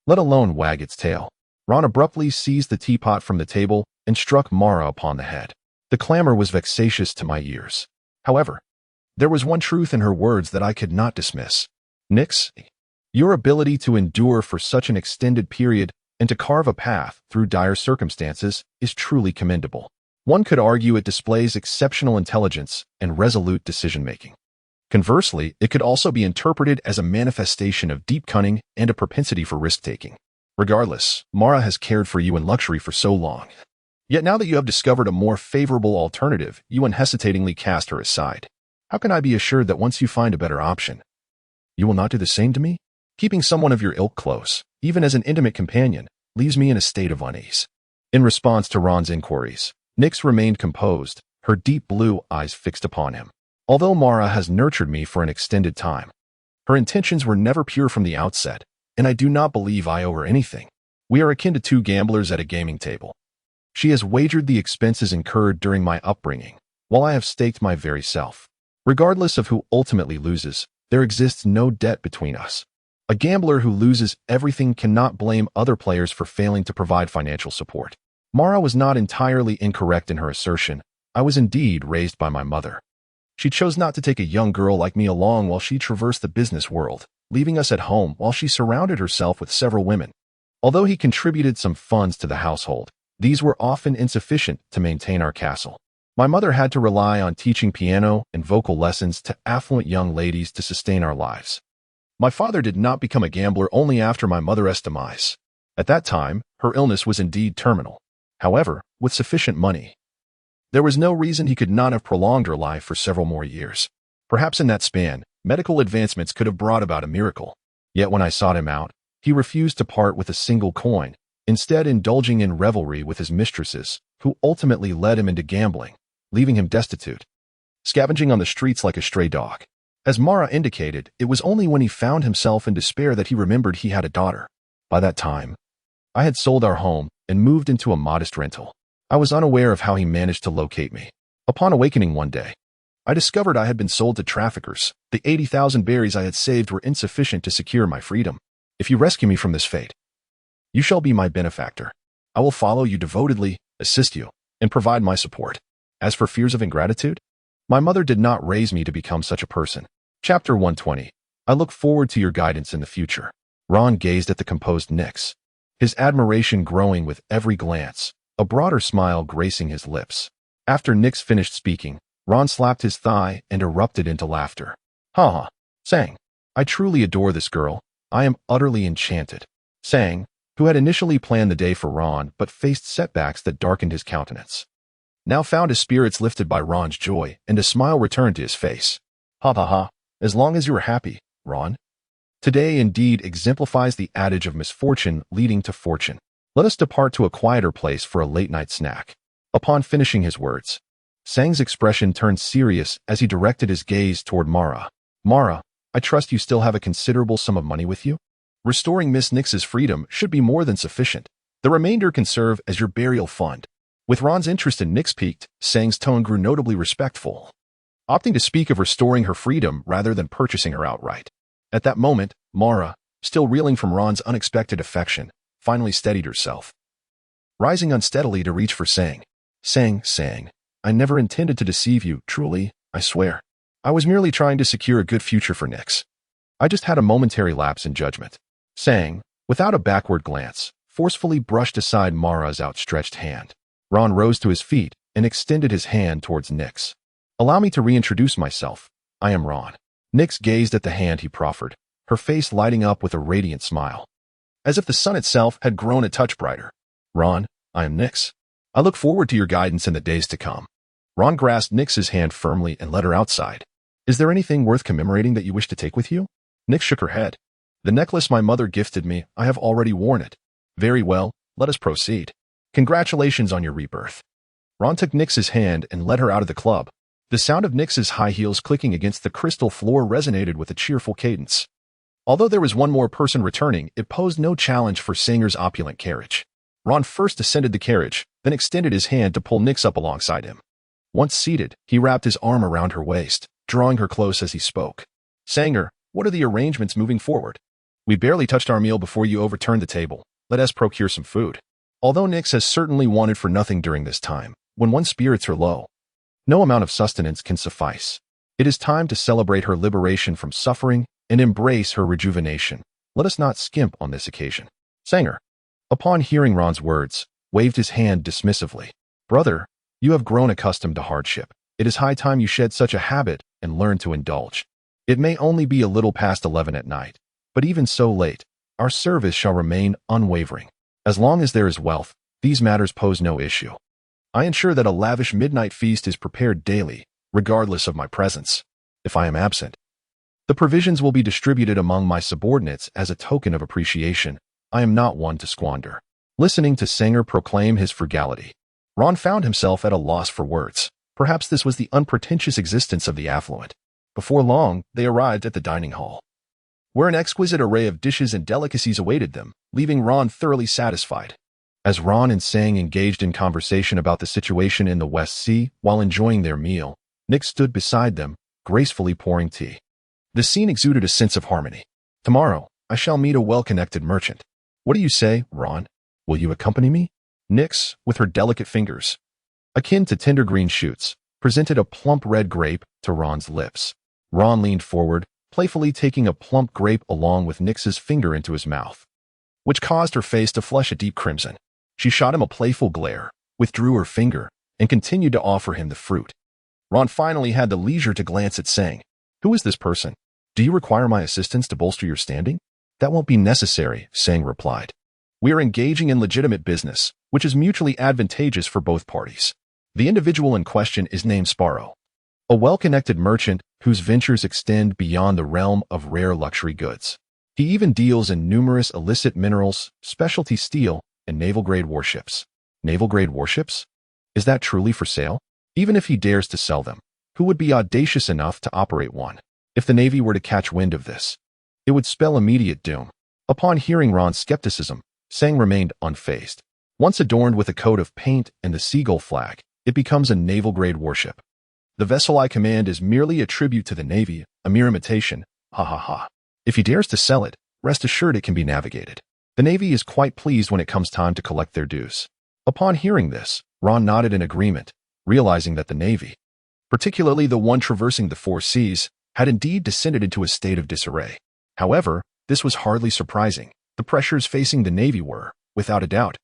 let alone wag its tail." Ron abruptly seized the teapot from the table and struck Mara upon the head. The clamor was vexatious to my ears. However, there was one truth in her words that I could not dismiss. "Nix, your ability to endure for such an extended period and to carve a path through dire circumstances is truly commendable. One could argue it displays exceptional intelligence and resolute decision-making. Conversely, it could also be interpreted as a manifestation of deep cunning and a propensity for risk-taking. Regardless, Mara has cared for you in luxury for so long. Yet now that you have discovered a more favorable alternative, you unhesitatingly cast her aside. How can I be assured that once you find a better option, you will not do the same to me? Keeping someone of your ilk close, even as an intimate companion, leaves me in a state of unease." In response to Ron's inquiries, Nix remained composed, her deep blue eyes fixed upon him. "Although Mara has nurtured me for an extended time, her intentions were never pure from the outset, and I do not believe I owe her anything. We are akin to two gamblers at a gaming table. She has wagered the expenses incurred during my upbringing, while I have staked my very self. Regardless of who ultimately loses, there exists no debt between us. A gambler who loses everything cannot blame other players for failing to provide financial support." Mara was not entirely incorrect in her assertion. I was indeed raised by my mother. She chose not to take a young girl like me along while she traversed the business world, leaving us at home while she surrounded herself with several women. Although he contributed some funds to the household, these were often insufficient to maintain our castle. My mother had to rely on teaching piano and vocal lessons to affluent young ladies to sustain our lives. My father did not become a gambler only after my mother's demise. At that time, her illness was indeed terminal. However, with sufficient money, there was no reason he could not have prolonged her life for several more years. Perhaps in that span, medical advancements could have brought about a miracle. Yet when I sought him out, he refused to part with a single coin, instead indulging in revelry with his mistresses, who ultimately led him into gambling, leaving him destitute, scavenging on the streets like a stray dog. As Mara indicated, it was only when he found himself in despair that he remembered he had a daughter. By that time, I had sold our home and moved into a modest rental. I was unaware of how he managed to locate me. Upon awakening one day, I discovered I had been sold to traffickers. The 80,000 berries I had saved were insufficient to secure my freedom. If you rescue me from this fate, you shall be my benefactor. I will follow you devotedly, assist you, and provide my support. As for fears of ingratitude, my mother did not raise me to become such a person. Chapter 120. I look forward to your guidance in the future. Ron gazed at the composed Nix, his admiration growing with every glance, a broader smile gracing his lips. After Nix finished speaking, Ron slapped his thigh and erupted into laughter. "Ha ha, Sang. I truly adore this girl. I am utterly enchanted." Sang, who had initially planned the day for Ron but faced setbacks that darkened his countenance, now found his spirits lifted by Ron's joy, and a smile returned to his face. "Ha ha ha, as long as you are happy, Ron. Today indeed exemplifies the adage of misfortune leading to fortune. Let us depart to a quieter place for a late-night snack." Upon finishing his words, Sang's expression turned serious as he directed his gaze toward Mara. "Mara, I trust you still have a considerable sum of money with you? Restoring Miss Nix's freedom should be more than sufficient. The remainder can serve as your burial fund." With Ron's interest in Nix piqued, Sang's tone grew notably respectful, opting to speak of restoring her freedom rather than purchasing her outright. At that moment, Mara, still reeling from Ron's unexpected affection, finally steadied herself, rising unsteadily to reach for Sang. Sang, I never intended to deceive you, truly, I swear. I was merely trying to secure a good future for Nix. I just had a momentary lapse in judgment." Sang, without a backward glance, forcefully brushed aside Mara's outstretched hand. Ron rose to his feet and extended his hand towards Nix. "Allow me to reintroduce myself. I am Ron." Nix gazed at the hand he proffered, her face lighting up with a radiant smile, as if the sun itself had grown a touch brighter. "Ron, I am Nix. I look forward to your guidance in the days to come." Ron grasped Nix's hand firmly and led her outside. "Is there anything worth commemorating that you wish to take with you?" Nix shook her head. "The necklace my mother gifted me, I have already worn it." "Very well, let us proceed. Congratulations on your rebirth." Ron took Nix's hand and led her out of the club. The sound of Nix's high heels clicking against the crystal floor resonated with a cheerful cadence. Although there was one more person returning, it posed no challenge for Sanger's opulent carriage. Ron first ascended the carriage, then extended his hand to pull Nix up alongside him. Once seated, he wrapped his arm around her waist, drawing her close as he spoke. Sanger, what are the arrangements moving forward? We barely touched our meal before you overturned the table. Let us procure some food. Although Nix has certainly wanted for nothing during this time, when one's spirits are low, no amount of sustenance can suffice. It is time to celebrate her liberation from suffering and embrace her rejuvenation. Let us not skimp on this occasion. Sanger, upon hearing Ron's words, waved his hand dismissively. Brother, you have grown accustomed to hardship. It is high time you shed such a habit and learn to indulge. It may only be a little past 11 at night, but even so late, our service shall remain unwavering. As long as there is wealth, these matters pose no issue. I ensure that a lavish midnight feast is prepared daily, regardless of my presence. If I am absent, the provisions will be distributed among my subordinates as a token of appreciation. I am not one to squander. Listening to Sanger proclaim his frugality, Ron found himself at a loss for words. Perhaps this was the unpretentious existence of the affluent. Before long, they arrived at the dining hall, where an exquisite array of dishes and delicacies awaited them, leaving Ron thoroughly satisfied. As Ron and Sang engaged in conversation about the situation in the West Sea while enjoying their meal, Nick stood beside them, gracefully pouring tea. The scene exuded a sense of harmony. Tomorrow, I shall meet a well-connected merchant. What do you say, Ron? Will you accompany me? Nix, with her delicate fingers, akin to tender green shoots, presented a plump red grape to Ron's lips. Ron leaned forward, playfully taking a plump grape along with Nix's finger into his mouth, which caused her face to flush a deep crimson. She shot him a playful glare, withdrew her finger, and continued to offer him the fruit. Ron finally had the leisure to glance at Sang. Who is this person? Do you require my assistance to bolster your standing? That won't be necessary, Sang replied. We are engaging in legitimate business, which is mutually advantageous for both parties. The individual in question is named Sparrow, a well-connected merchant whose ventures extend beyond the realm of rare luxury goods. He even deals in numerous illicit minerals, specialty steel, and naval-grade warships. Naval-grade warships? Is that truly for sale? Even if he dares to sell them, who would be audacious enough to operate one? If the Navy were to catch wind of this, it would spell immediate doom. Upon hearing Ron's skepticism, Sang remained unfazed. Once adorned with a coat of paint and the seagull flag, it becomes a naval-grade warship. The vessel I command is merely a tribute to the Navy, a mere imitation. Ha ha ha. If he dares to sell it, rest assured it can be navigated. The Navy is quite pleased when it comes time to collect their dues. Upon hearing this, Ron nodded in agreement, realizing that the Navy, particularly the one traversing the four seas, had indeed descended into a state of disarray. However, this was hardly surprising. The pressures facing the Navy were, without a doubt,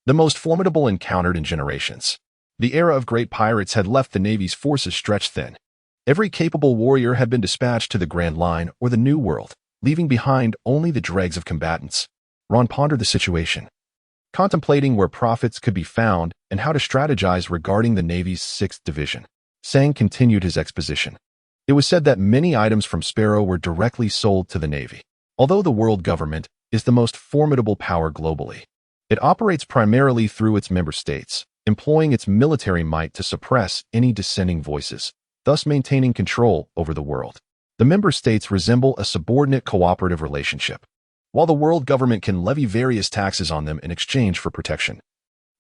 the most formidable encountered in generations. The era of great pirates had left the Navy's forces stretched thin. Every capable warrior had been dispatched to the Grand Line or the New World, leaving behind only the dregs of combatants. Ron pondered the situation, contemplating where profits could be found and how to strategize regarding the Navy's 6th Division. Sang continued his exposition. It was said that many items from Sparrow were directly sold to the Navy. Although the world government is the most formidable power globally, it operates primarily through its member states, employing its military might to suppress any dissenting voices, thus maintaining control over the world. The member states resemble a subordinate cooperative relationship, while the world government can levy various taxes on them in exchange for protection.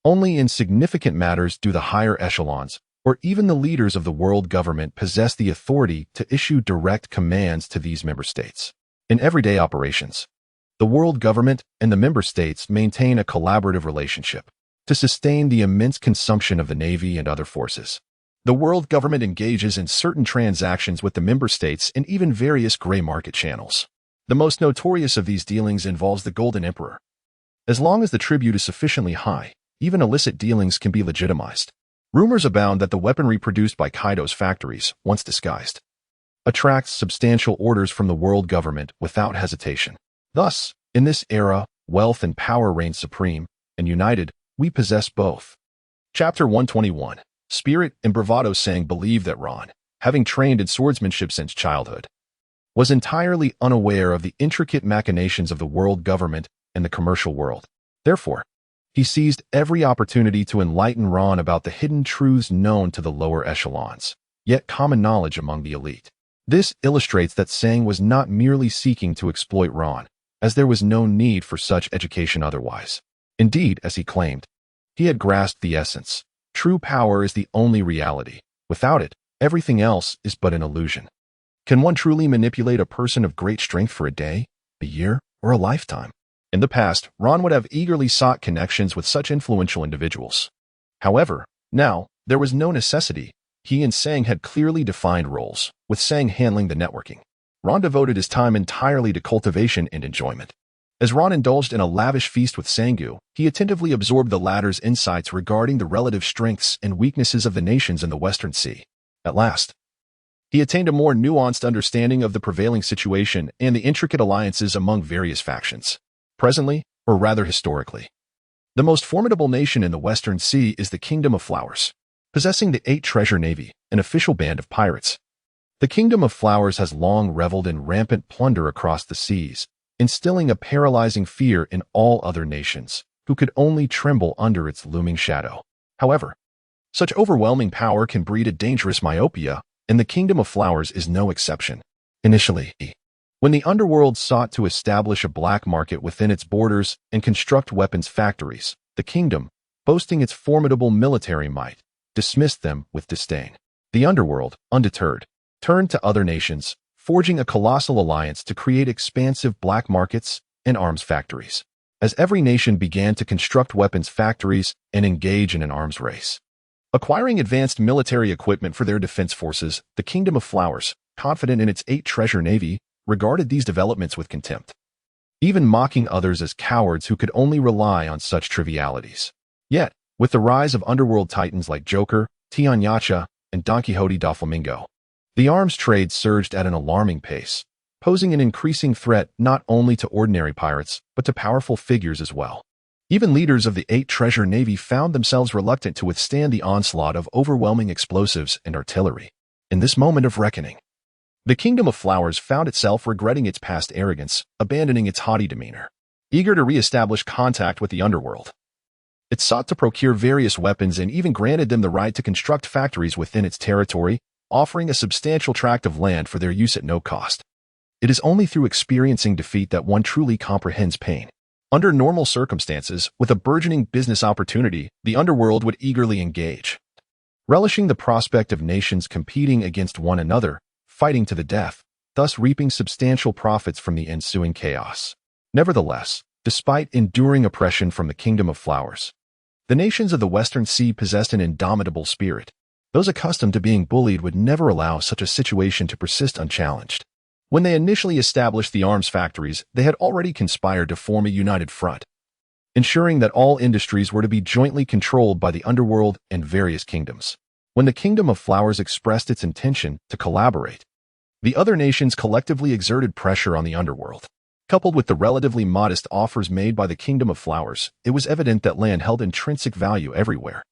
Only in significant matters do the higher echelons, or even the leaders of the world government, possess the authority to issue direct commands to these member states. In everyday operations, the world government and the member states maintain a collaborative relationship to sustain the immense consumption of the Navy and other forces. The world government engages in certain transactions with the member states in even various gray market channels. The most notorious of these dealings involves the Golden Emperor. As long as the tribute is sufficiently high, even illicit dealings can be legitimized. Rumors abound that the weaponry produced by Kaido's factories, once disguised, attracts substantial orders from the world government without hesitation. Thus, in this era, wealth and power reign supreme, and united, we possess both. Chapter 121. Spirit and Bravado. Sang believed that Ron, having trained in swordsmanship since childhood, was entirely unaware of the intricate machinations of the world government and the commercial world. Therefore, He seized every opportunity to enlighten Ron about the hidden truths known to the lower echelons, yet common knowledge among the elite. This illustrates that Sang was not merely seeking to exploit Ron, as there was no need for such education otherwise. Indeed, as he claimed, he had grasped the essence. True power is the only reality. Without it, everything else is but an illusion. Can one truly manipulate a person of great strength for a day, a year, or a lifetime? In the past, Ron would have eagerly sought connections with such influential individuals. However, now, there was no necessity. He and Sang had clearly defined roles, with Sang handling the networking. Ron devoted his time entirely to cultivation and enjoyment. As Ron indulged in a lavish feast with Sangu, he attentively absorbed the latter's insights regarding the relative strengths and weaknesses of the nations in the Western Sea. At last, he attained a more nuanced understanding of the prevailing situation and the intricate alliances among various factions. Presently, or rather historically, the most formidable nation in the Western Sea is the Kingdom of Flowers, possessing the 8 treasure navy, an official band of pirates. The Kingdom of Flowers has long reveled in rampant plunder across the seas, instilling a paralyzing fear in all other nations, who could only tremble under its looming shadow. However, such overwhelming power can breed a dangerous myopia, and the Kingdom of Flowers is no exception. Initially, when the underworld sought to establish a black market within its borders and construct weapons factories, the kingdom, boasting its formidable military might, dismissed them with disdain. The underworld, undeterred, turned to other nations, forging a colossal alliance to create expansive black markets and arms factories. As every nation began to construct weapons factories and engage in an arms race, acquiring advanced military equipment for their defense forces, the Kingdom of Flowers, confident in its 8 treasure navy, regarded these developments with contempt, even mocking others as cowards who could only rely on such trivialities. Yet, with the rise of underworld titans like Joker, Tianyacha, and Don Quixote da Flamingo, the arms trade surged at an alarming pace, posing an increasing threat not only to ordinary pirates, but to powerful figures as well. Even leaders of the 8 treasure navy found themselves reluctant to withstand the onslaught of overwhelming explosives and artillery. In this moment of reckoning, the Kingdom of Flowers found itself regretting its past arrogance, abandoning its haughty demeanor. Eager to re-establish contact with the underworld, it sought to procure various weapons and even granted them the right to construct factories within its territory, offering a substantial tract of land for their use at no cost. It is only through experiencing defeat that one truly comprehends pain. Under normal circumstances, with a burgeoning business opportunity, the underworld would eagerly engage, relishing the prospect of nations competing against one another, fighting to the death, thus reaping substantial profits from the ensuing chaos. Nevertheless, despite enduring oppression from the Kingdom of Flowers, the nations of the Western Sea possessed an indomitable spirit. Those accustomed to being bullied would never allow such a situation to persist unchallenged. When they initially established the arms factories, they had already conspired to form a united front, ensuring that all industries were to be jointly controlled by the underworld and various kingdoms. When the Kingdom of Flowers expressed its intention to collaborate, the other nations collectively exerted pressure on the underworld. Coupled with the relatively modest offers made by the Kingdom of Flowers, it was evident that land held intrinsic value everywhere.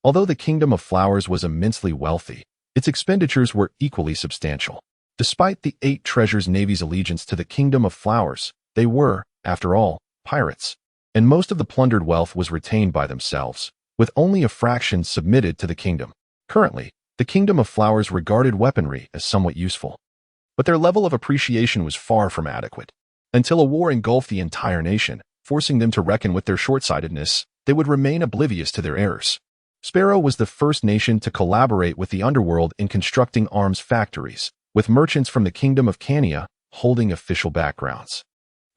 Although the Kingdom of Flowers was immensely wealthy, its expenditures were equally substantial. Despite the 8 treasures navy's allegiance to the Kingdom of Flowers, they were, after all, pirates, and most of the plundered wealth was retained by themselves, with only a fraction submitted to the kingdom. Currently, the Kingdom of Flowers regarded weaponry as somewhat useful, but their level of appreciation was far from adequate. Until a war engulfed the entire nation, forcing them to reckon with their short-sightedness, they would remain oblivious to their errors. Sparrow was the first nation to collaborate with the underworld in constructing arms factories, with merchants from the Kingdom of Kuina holding official backgrounds.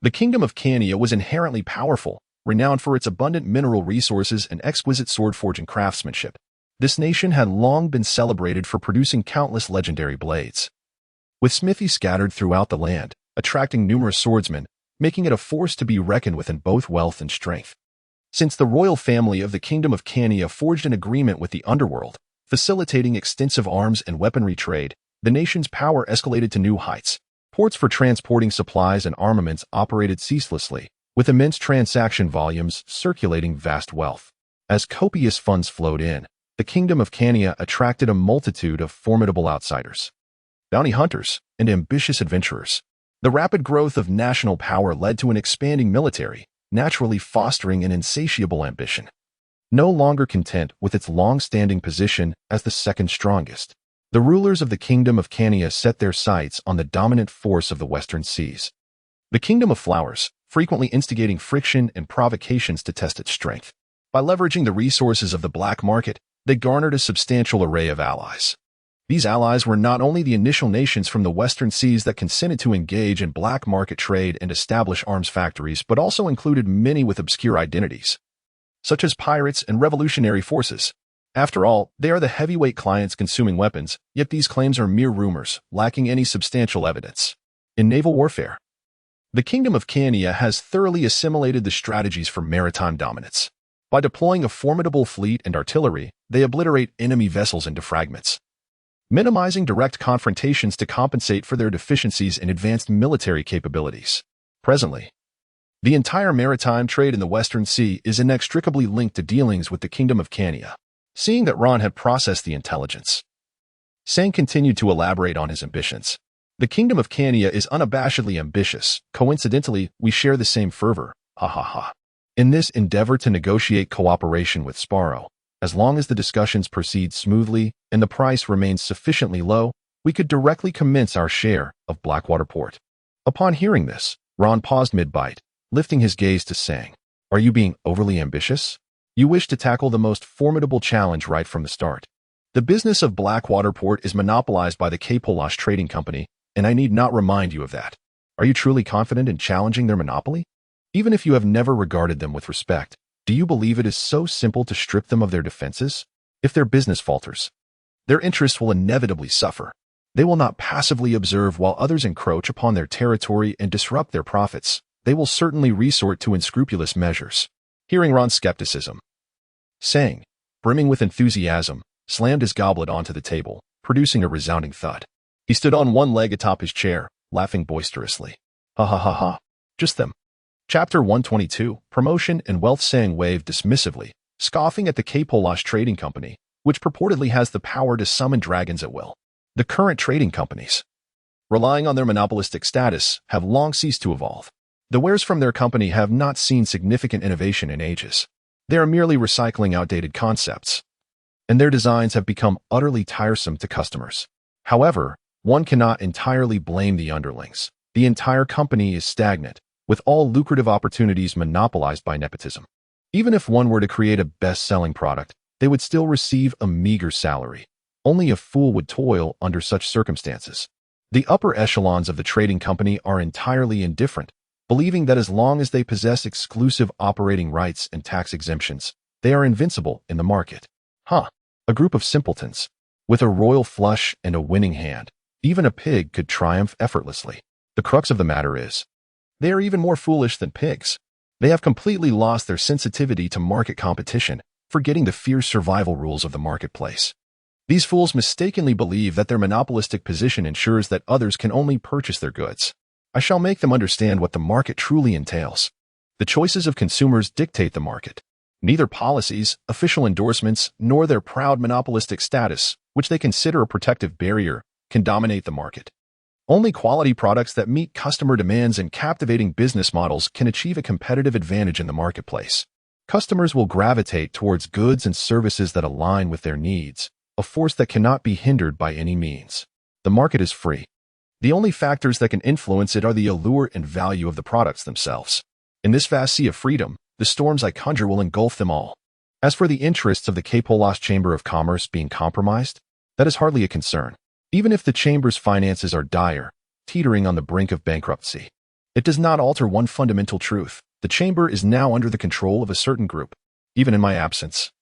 The Kingdom of Kuina was inherently powerful, renowned for its abundant mineral resources and exquisite sword-forging craftsmanship. This nation had long been celebrated for producing countless legendary blades, with smithies scattered throughout the land, attracting numerous swordsmen, making it a force to be reckoned with in both wealth and strength. Since the royal family of the Kingdom of Kuina forged an agreement with the underworld, facilitating extensive arms and weaponry trade, the nation's power escalated to new heights. Ports for transporting supplies and armaments operated ceaselessly, with immense transaction volumes circulating vast wealth. As copious funds flowed in, the Kingdom of Kuina attracted a multitude of formidable outsiders, bounty hunters, and ambitious adventurers. The rapid growth of national power led to an expanding military, naturally fostering an insatiable ambition. No longer content with its long-standing position as the second strongest, the rulers of the Kingdom of Kuina set their sights on the dominant force of the Western Seas. The Kingdom of Flowers, frequently instigating friction and provocations to test its strength. By leveraging the resources of the black market, they garnered a substantial array of allies. These allies were not only the initial nations from the Western Seas that consented to engage in black market trade and establish arms factories, but also included many with obscure identities, such as pirates and revolutionary forces. After all, they are the heavyweight clients consuming weapons, yet these claims are mere rumors, lacking any substantial evidence. In naval warfare, the Kingdom of Kuina has thoroughly assimilated the strategies for maritime dominance. By deploying a formidable fleet and artillery, they obliterate enemy vessels into fragments, minimizing direct confrontations to compensate for their deficiencies in advanced military capabilities. Presently, the entire maritime trade in the Western Sea is inextricably linked to dealings with the Kingdom of Kuina. Seeing that Ron had processed the intelligence, Sang continued to elaborate on his ambitions. The Kingdom of Kuina is unabashedly ambitious. Coincidentally, we share the same fervor. Ha ha ha. In this endeavor to negotiate cooperation with Sparrow, as long as the discussions proceed smoothly and the price remains sufficiently low, we could directly commence our share of Blackwater Port. Upon hearing this, Ron paused mid-bite, lifting his gaze to Sang. Are you being overly ambitious? You wish to tackle the most formidable challenge right from the start. The business of Blackwater Port is monopolized by the Kapolash Trading Company, and I need not remind you of that. Are you truly confident in challenging their monopoly? Even if you have never regarded them with respect, do you believe it is so simple to strip them of their defenses? If their business falters, their interests will inevitably suffer. They will not passively observe while others encroach upon their territory and disrupt their profits. They will certainly resort to unscrupulous measures. Hearing Ron's skepticism, Sang, brimming with enthusiasm, slammed his goblet onto the table, producing a resounding thud. He stood on one leg atop his chair, laughing boisterously. Ha ha ha ha. Just them. Chapter 122, Promotion and Wealth. Sang waved dismissively, scoffing at the Kapolash Trading Company, which purportedly has the power to summon dragons at will. The current trading companies, relying on their monopolistic status, have long ceased to evolve. The wares from their company have not seen significant innovation in ages. They are merely recycling outdated concepts, and their designs have become utterly tiresome to customers. However, one cannot entirely blame the underlings. The entire company is stagnant, with all lucrative opportunities monopolized by nepotism. Even if one were to create a best-selling product, they would still receive a meager salary. Only a fool would toil under such circumstances. The upper echelons of the trading company are entirely indifferent, believing that as long as they possess exclusive operating rights and tax exemptions, they are invincible in the market. A group of simpletons. With a royal flush and a winning hand, even a pig could triumph effortlessly. The crux of the matter is, they are even more foolish than pigs. They have completely lost their sensitivity to market competition, forgetting the fierce survival rules of the marketplace. These fools mistakenly believe that their monopolistic position ensures that others can only purchase their goods. I shall make them understand what the market truly entails. The choices of consumers dictate the market. Neither policies, official endorsements, nor their proud monopolistic status, which they consider a protective barrier, can dominate the market. Only quality products that meet customer demands and captivating business models can achieve a competitive advantage in the marketplace. Customers will gravitate towards goods and services that align with their needs, a force that cannot be hindered by any means. The market is free. The only factors that can influence it are the allure and value of the products themselves. In this vast sea of freedom, the storms I conjure will engulf them all. As for the interests of the Kapolash Chamber of Commerce being compromised, that is hardly a concern. Even if the Chamber's finances are dire, teetering on the brink of bankruptcy, it does not alter one fundamental truth. The Chamber is now under the control of a certain group. Even in my absence,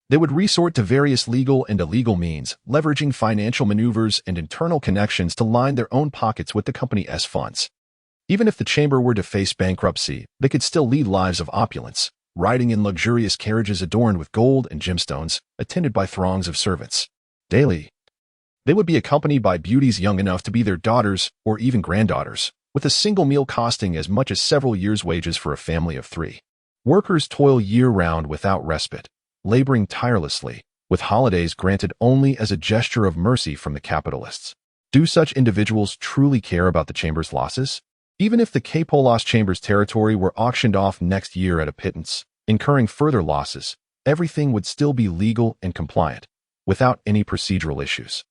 they would resort to various legal and illegal means, leveraging financial maneuvers and internal connections to line their own pockets with the company's funds. Even if the Chamber were to face bankruptcy, they could still lead lives of opulence, riding in luxurious carriages adorned with gold and gemstones, attended by throngs of servants. Daily, they would be accompanied by beauties young enough to be their daughters or even granddaughters, with a single meal costing as much as several years' wages for a family of 3. Workers toil year-round without respite, laboring tirelessly, with holidays granted only as a gesture of mercy from the capitalists. Do such individuals truly care about the Chamber's losses? Even if the K-Polos Chamber's territory were auctioned off next year at a pittance, incurring further losses, everything would still be legal and compliant, without any procedural issues.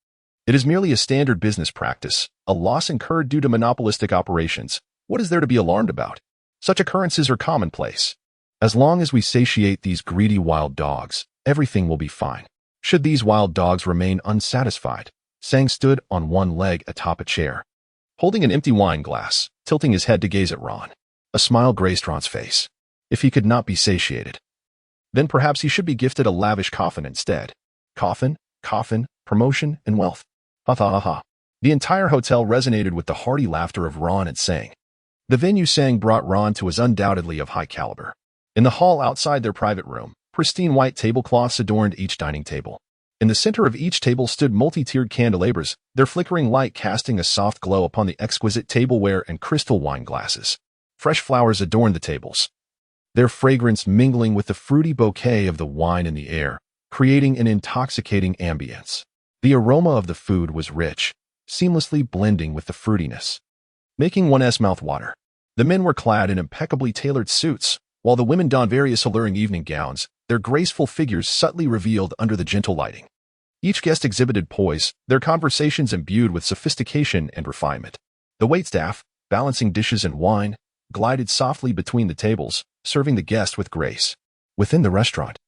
It is merely a standard business practice, a loss incurred due to monopolistic operations. What is there to be alarmed about? Such occurrences are commonplace. As long as we satiate these greedy wild dogs, everything will be fine. Should these wild dogs remain unsatisfied, Sang stood on one leg atop a chair, holding an empty wine glass, tilting his head to gaze at Ron. A smile graced Ron's face. If he could not be satiated, then perhaps he should be gifted a lavish coffin instead. Coffin, promotion, and wealth. Ha ha ha ha. The entire hotel resonated with the hearty laughter of Ron and Sang. The venue Sang brought Ron to was undoubtedly of high caliber. In the hall outside their private room, pristine white tablecloths adorned each dining table. In the center of each table stood multi-tiered candelabers, their flickering light casting a soft glow upon the exquisite tableware and crystal wine glasses. Fresh flowers adorned the tables, their fragrance mingling with the fruity bouquet of the wine in the air, creating an intoxicating ambience. The aroma of the food was rich, seamlessly blending with the fruitiness, making one's mouth water. The men were clad in impeccably tailored suits, while the women donned various alluring evening gowns, their graceful figures subtly revealed under the gentle lighting. Each guest exhibited poise, their conversations imbued with sophistication and refinement. The waitstaff, balancing dishes and wine, glided softly between the tables, serving the guest with grace. Within the restaurant,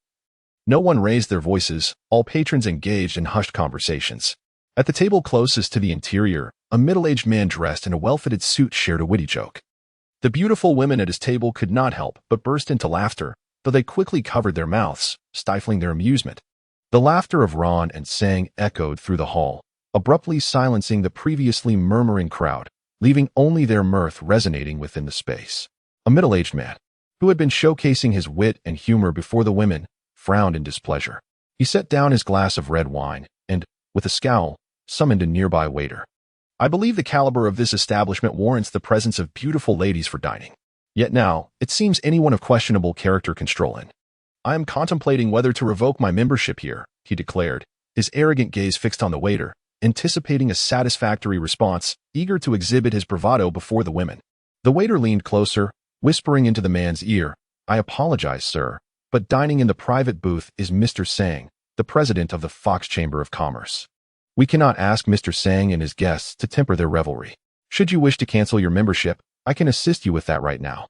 no one raised their voices, all patrons engaged in hushed conversations. At the table closest to the interior, a middle-aged man dressed in a well-fitted suit shared a witty joke. The beautiful women at his table could not help but burst into laughter, though they quickly covered their mouths, stifling their amusement. The laughter of Ron and Sang echoed through the hall, abruptly silencing the previously murmuring crowd, leaving only their mirth resonating within the space. A middle-aged man, who had been showcasing his wit and humor before the women, frowned in displeasure. He set down his glass of red wine and, with a scowl, summoned a nearby waiter. I believe the caliber of this establishment warrants the presence of beautiful ladies for dining. Yet now, it seems anyone of questionable character can stroll in. I am contemplating whether to revoke my membership here, he declared, his arrogant gaze fixed on the waiter, anticipating a satisfactory response, eager to exhibit his bravado before the women. The waiter leaned closer, whispering into the man's ear, I apologize, sir, but dining in the private booth is Mr. Sang, the president of the Fox Chamber of Commerce. We cannot ask Mr. Sang and his guests to temper their revelry. Should you wish to cancel your membership, I can assist you with that right now.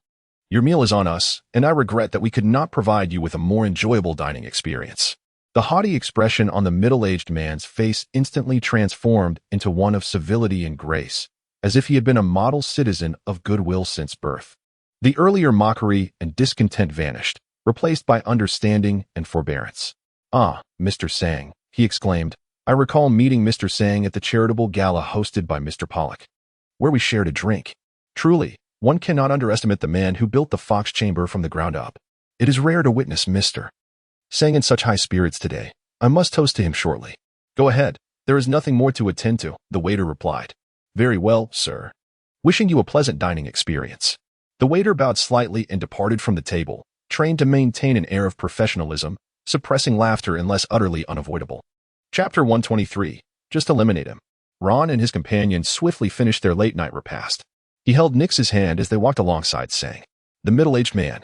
Your meal is on us, and I regret that we could not provide you with a more enjoyable dining experience. The haughty expression on the middle-aged man's face instantly transformed into one of civility and grace, as if he had been a model citizen of goodwill since birth. The earlier mockery and discontent vanished, replaced by understanding and forbearance. Ah, Mr. Sang, he exclaimed, I recall meeting Mr. Sang at the charitable gala hosted by Mr. Pollock, where we shared a drink. Truly, one cannot underestimate the man who built the Fox Chamber from the ground up. It is rare to witness Mr. Sang in such high spirits today. I must toast to him shortly. Go ahead, there is nothing more to attend to, the waiter replied. Very well, sir. Wishing you a pleasant dining experience. The waiter bowed slightly and departed from the table, trained to maintain an air of professionalism, suppressing laughter unless utterly unavoidable. Chapter 123. Just eliminate him. Ron and his companions swiftly finished their late-night repast. He held Nix's hand as they walked alongside Sang. The middle-aged man,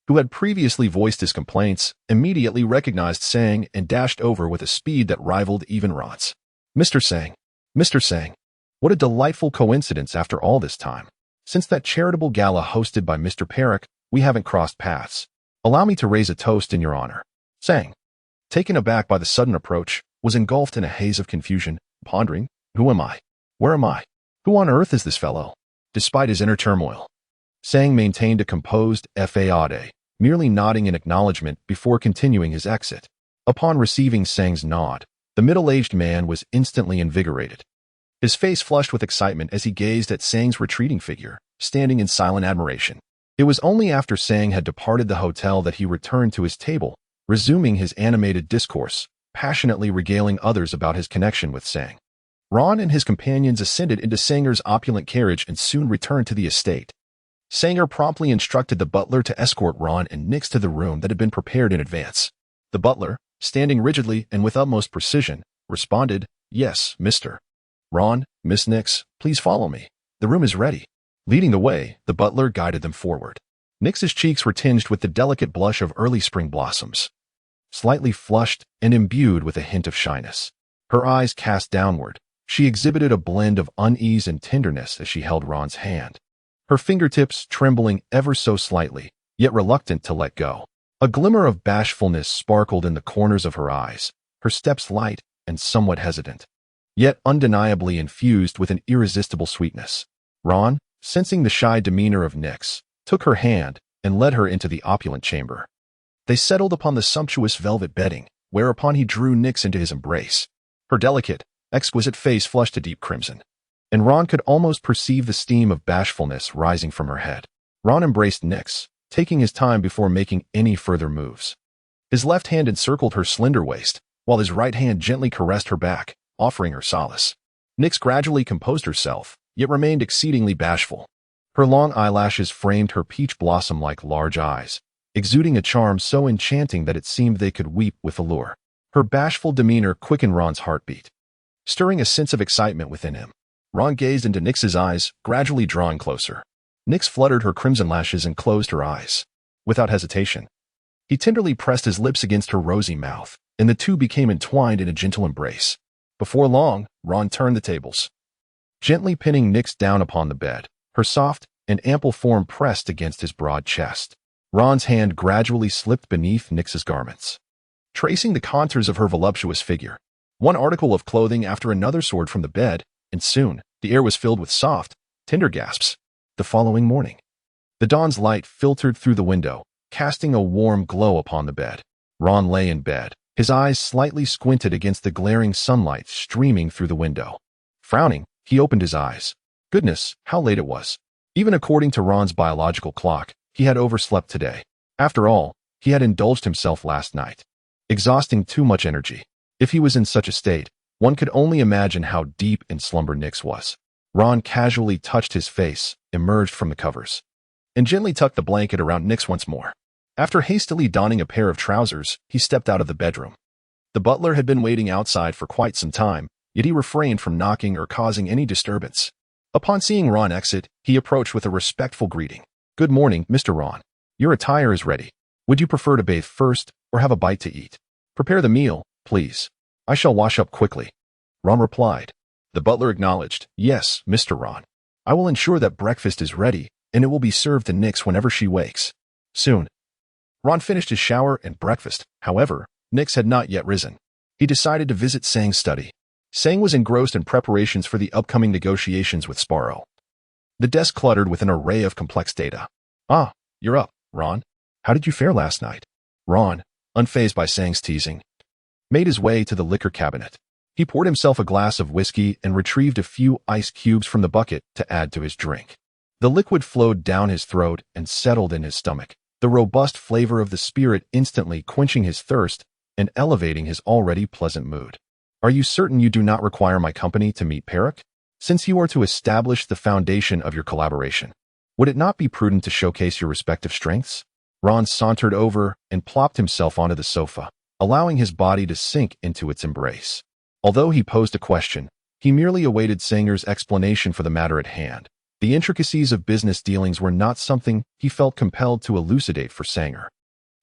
who had previously voiced his complaints, immediately recognized Sang and dashed over with a speed that rivaled even Ron's. Mr. Sang, what a delightful coincidence after all this time. Since that charitable gala hosted by Mr. Perrick, we haven't crossed paths. Allow me to raise a toast in your honor. Sang, taken aback by the sudden approach, was engulfed in a haze of confusion, pondering, who am I? Where am I? Who on earth is this fellow? Despite his inner turmoil, Sang maintained a composed fade, merely nodding in acknowledgement before continuing his exit. Upon receiving Sang's nod, the middle-aged man was instantly invigorated. His face flushed with excitement as he gazed at Sang's retreating figure, standing in silent admiration. It was only after Sang had departed the hotel that he returned to his table, resuming his animated discourse, passionately regaling others about his connection with Sang. Ron and his companions ascended into Sanger's opulent carriage and soon returned to the estate. Sanger promptly instructed the butler to escort Ron and Nix to the room that had been prepared in advance. The butler, standing rigidly and with utmost precision, responded, Yes, Mr. Ron, Miss Nix, please follow me. The room is ready. Leading the way, the butler guided them forward. Nix's cheeks were tinged with the delicate blush of early spring blossoms, slightly flushed and imbued with a hint of shyness. Her eyes cast downward, she exhibited a blend of unease and tenderness as she held Ron's hand, her fingertips trembling ever so slightly, yet reluctant to let go. A glimmer of bashfulness sparkled in the corners of her eyes, her steps light and somewhat hesitant, yet undeniably infused with an irresistible sweetness. Ron, sensing the shy demeanor of Nix, took her hand and led her into the opulent chamber. They settled upon the sumptuous velvet bedding, whereupon he drew Nix into his embrace. Her delicate, exquisite face flushed a deep crimson, and Ron could almost perceive the steam of bashfulness rising from her head. Ron embraced Nix, taking his time before making any further moves. His left hand encircled her slender waist, while his right hand gently caressed her back, offering her solace. Nix gradually composed herself, yet remained exceedingly bashful. Her long eyelashes framed her peach blossom-like large eyes, exuding a charm so enchanting that it seemed they could weep with allure. Her bashful demeanor quickened Ron's heartbeat, stirring a sense of excitement within him. Ron gazed into Nix's eyes, gradually drawing closer. Nix fluttered her crimson lashes and closed her eyes. Without hesitation, he tenderly pressed his lips against her rosy mouth, and the two became entwined in a gentle embrace. Before long, Ron turned the tables, gently pinning Nix down upon the bed, her soft and ample form pressed against his broad chest. Ron's hand gradually slipped beneath Nix's garments, tracing the contours of her voluptuous figure. One article of clothing after another soared from the bed, and soon the air was filled with soft, tender gasps. The following morning, the dawn's light filtered through the window, casting a warm glow upon the bed. Ron lay in bed, his eyes slightly squinted against the glaring sunlight streaming through the window. Frowning, he opened his eyes. Goodness, how late it was. Even according to Ron's biological clock, he had overslept today. After all, he had indulged himself last night, exhausting too much energy. If he was in such a state, one could only imagine how deep in slumber Nix was. Ron casually touched his face, emerged from the covers, and gently tucked the blanket around Nix once more. After hastily donning a pair of trousers, he stepped out of the bedroom. The butler had been waiting outside for quite some time, yet he refrained from knocking or causing any disturbance. Upon seeing Ron exit, he approached with a respectful greeting. "Good morning, Mr. Ron. Your attire is ready. Would you prefer to bathe first or have a bite to eat? Prepare the meal, please. I shall wash up quickly." Ron replied. The butler acknowledged, "Yes, Mr. Ron. I will ensure that breakfast is ready, and it will be served to Nix whenever she wakes." Soon, Ron finished his shower and breakfast. However, Nix had not yet risen. He decided to visit Sang's study. Sang was engrossed in preparations for the upcoming negotiations with Sparrow. The desk cluttered with an array of complex data. "Ah, you're up, Ron. How did you fare last night?" Ron, unfazed by Sang's teasing, made his way to the liquor cabinet. He poured himself a glass of whiskey and retrieved a few ice cubes from the bucket to add to his drink. The liquid flowed down his throat and settled in his stomach, the robust flavor of the spirit instantly quenching his thirst and elevating his already pleasant mood. "Are you certain you do not require my company to meet Perak? Since you are to establish the foundation of your collaboration, would it not be prudent to showcase your respective strengths?" Ron sauntered over and plopped himself onto the sofa, allowing his body to sink into its embrace. Although he posed a question, he merely awaited Sanger's explanation for the matter at hand. The intricacies of business dealings were not something he felt compelled to elucidate for Sanger.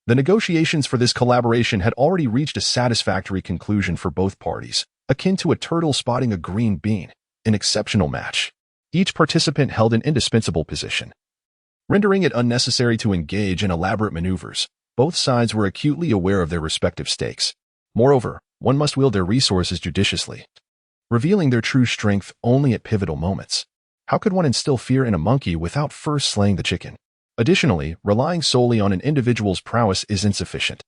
The negotiations for this collaboration had already reached a satisfactory conclusion for both parties, akin to a turtle spotting a green bean, an exceptional match. Each participant held an indispensable position, rendering it unnecessary to engage in elaborate maneuvers. Both sides were acutely aware of their respective stakes. Moreover, one must wield their resources judiciously, revealing their true strength only at pivotal moments. How could one instill fear in a monkey without first slaying the chicken? Additionally, relying solely on an individual's prowess is insufficient.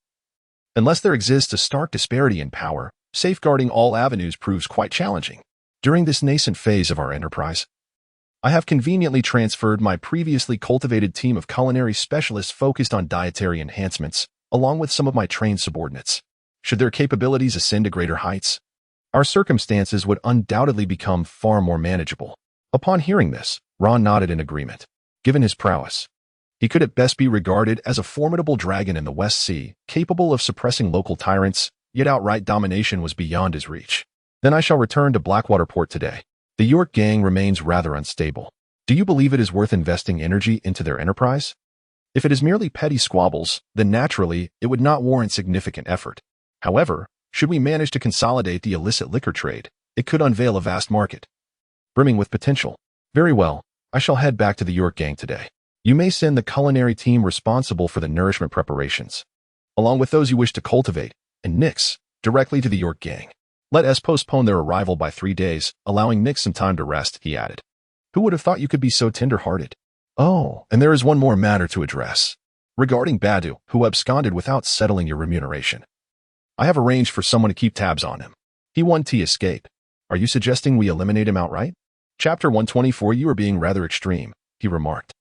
Unless there exists a stark disparity in power, safeguarding all avenues proves quite challenging. During this nascent phase of our enterprise, I have conveniently transferred my previously cultivated team of culinary specialists focused on dietary enhancements, along with some of my trained subordinates. Should their capabilities ascend to greater heights, our circumstances would undoubtedly become far more manageable. Upon hearing this, Ron nodded in agreement. Given his prowess, he could at best be regarded as a formidable dragon in the West Sea, capable of suppressing local tyrants, yet outright domination was beyond his reach. Then I shall return to Blackwater Port today. The York gang remains rather unstable. Do you believe it is worth investing energy into their enterprise? If it is merely petty squabbles, then naturally, it would not warrant significant effort. However, should we manage to consolidate the illicit liquor trade, it could unveil a vast market, brimming with potential. Very well, I shall head back to the York gang today. You may send the culinary team responsible for the nourishment preparations, along with those you wish to cultivate, and Nix, directly to the York gang. Let us postpone their arrival by 3 days, allowing Nix some time to rest, he added. Who would have thought you could be so tender-hearted? Oh, and there is one more matter to address. Regarding Badu, who absconded without settling your remuneration. I have arranged for someone to keep tabs on him. He won to escape. Are you suggesting we eliminate him outright? Chapter 124. You are being rather extreme, he remarked.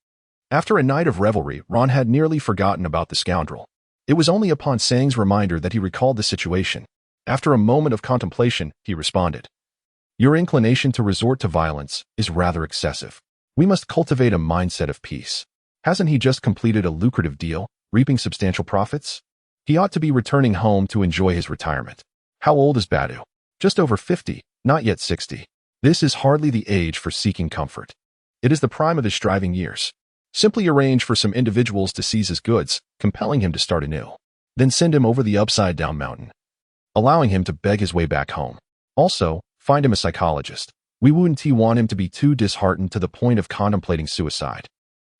After a night of revelry, Ron had nearly forgotten about the scoundrel. It was only upon Sang's reminder that he recalled the situation. After a moment of contemplation, he responded. Your inclination to resort to violence is rather excessive. We must cultivate a mindset of peace. Hasn't he just completed a lucrative deal, reaping substantial profits? He ought to be returning home to enjoy his retirement. How old is Badu? Just over 50, not yet 60. This is hardly the age for seeking comfort. It is the prime of his striving years. Simply arrange for some individuals to seize his goods, compelling him to start anew. Then send him over the upside-down mountain, allowing him to beg his way back home. Also, find him a psychologist. We wouldn't want him to be too disheartened to the point of contemplating suicide,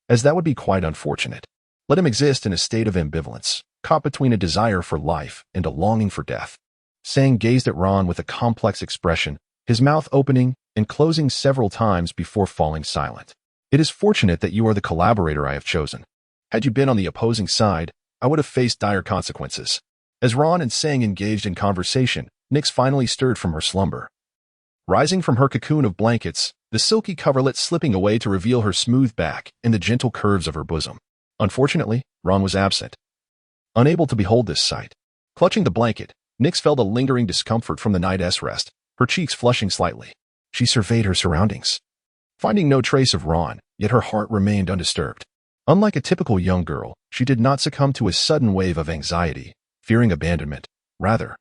as that would be quite unfortunate. Let him exist in a state of ambivalence, caught between a desire for life and a longing for death. Sang gazed at Ron with a complex expression, his mouth opening and closing several times before falling silent. It is fortunate that you are the collaborator I have chosen. Had you been on the opposing side, I would have faced dire consequences. As Ron and Sang engaged in conversation, Nix finally stirred from her slumber. Rising from her cocoon of blankets, the silky coverlet slipping away to reveal her smooth back and the gentle curves of her bosom. Unfortunately, Ron was absent. Unable to behold this sight, clutching the blanket, Nix felt a lingering discomfort from the night's rest, her cheeks flushing slightly. She surveyed her surroundings, finding no trace of Ron, yet her heart remained undisturbed. Unlike a typical young girl, she did not succumb to a sudden wave of anxiety, fearing abandonment. Rather,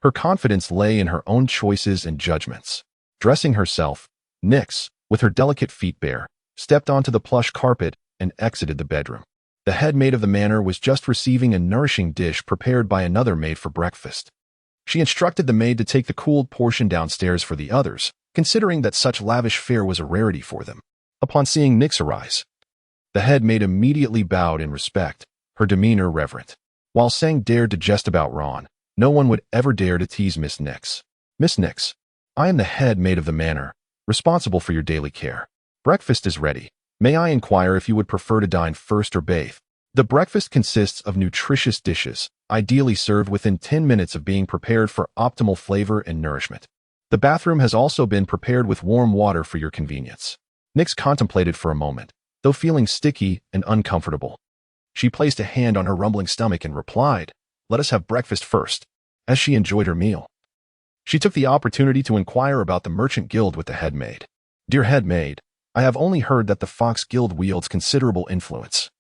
her confidence lay in her own choices and judgments. Dressing herself, Nix, with her delicate feet bare, stepped onto the plush carpet and exited the bedroom. The head maid of the manor was just receiving a nourishing dish prepared by another maid for breakfast. She instructed the maid to take the cooled portion downstairs for the others, considering that such lavish fare was a rarity for them. Upon seeing Nix arise, the head maid immediately bowed in respect, her demeanor reverent. While Sang dared to jest about Ron, no one would ever dare to tease Miss Nix. Miss Nix, I am the head maid of the manor, responsible for your daily care. Breakfast is ready. May I inquire if you would prefer to dine first or bathe? The breakfast consists of nutritious dishes, ideally served within 10 minutes of being prepared for optimal flavor and nourishment. The bathroom has also been prepared with warm water for your convenience. Nix contemplated for a moment, though feeling sticky and uncomfortable. She placed a hand on her rumbling stomach and replied, Let us have breakfast first, as she enjoyed her meal. She took the opportunity to inquire about the merchant guild with the head maid. Dear head maid, I have only heard that the Fox Guild wields considerable influence.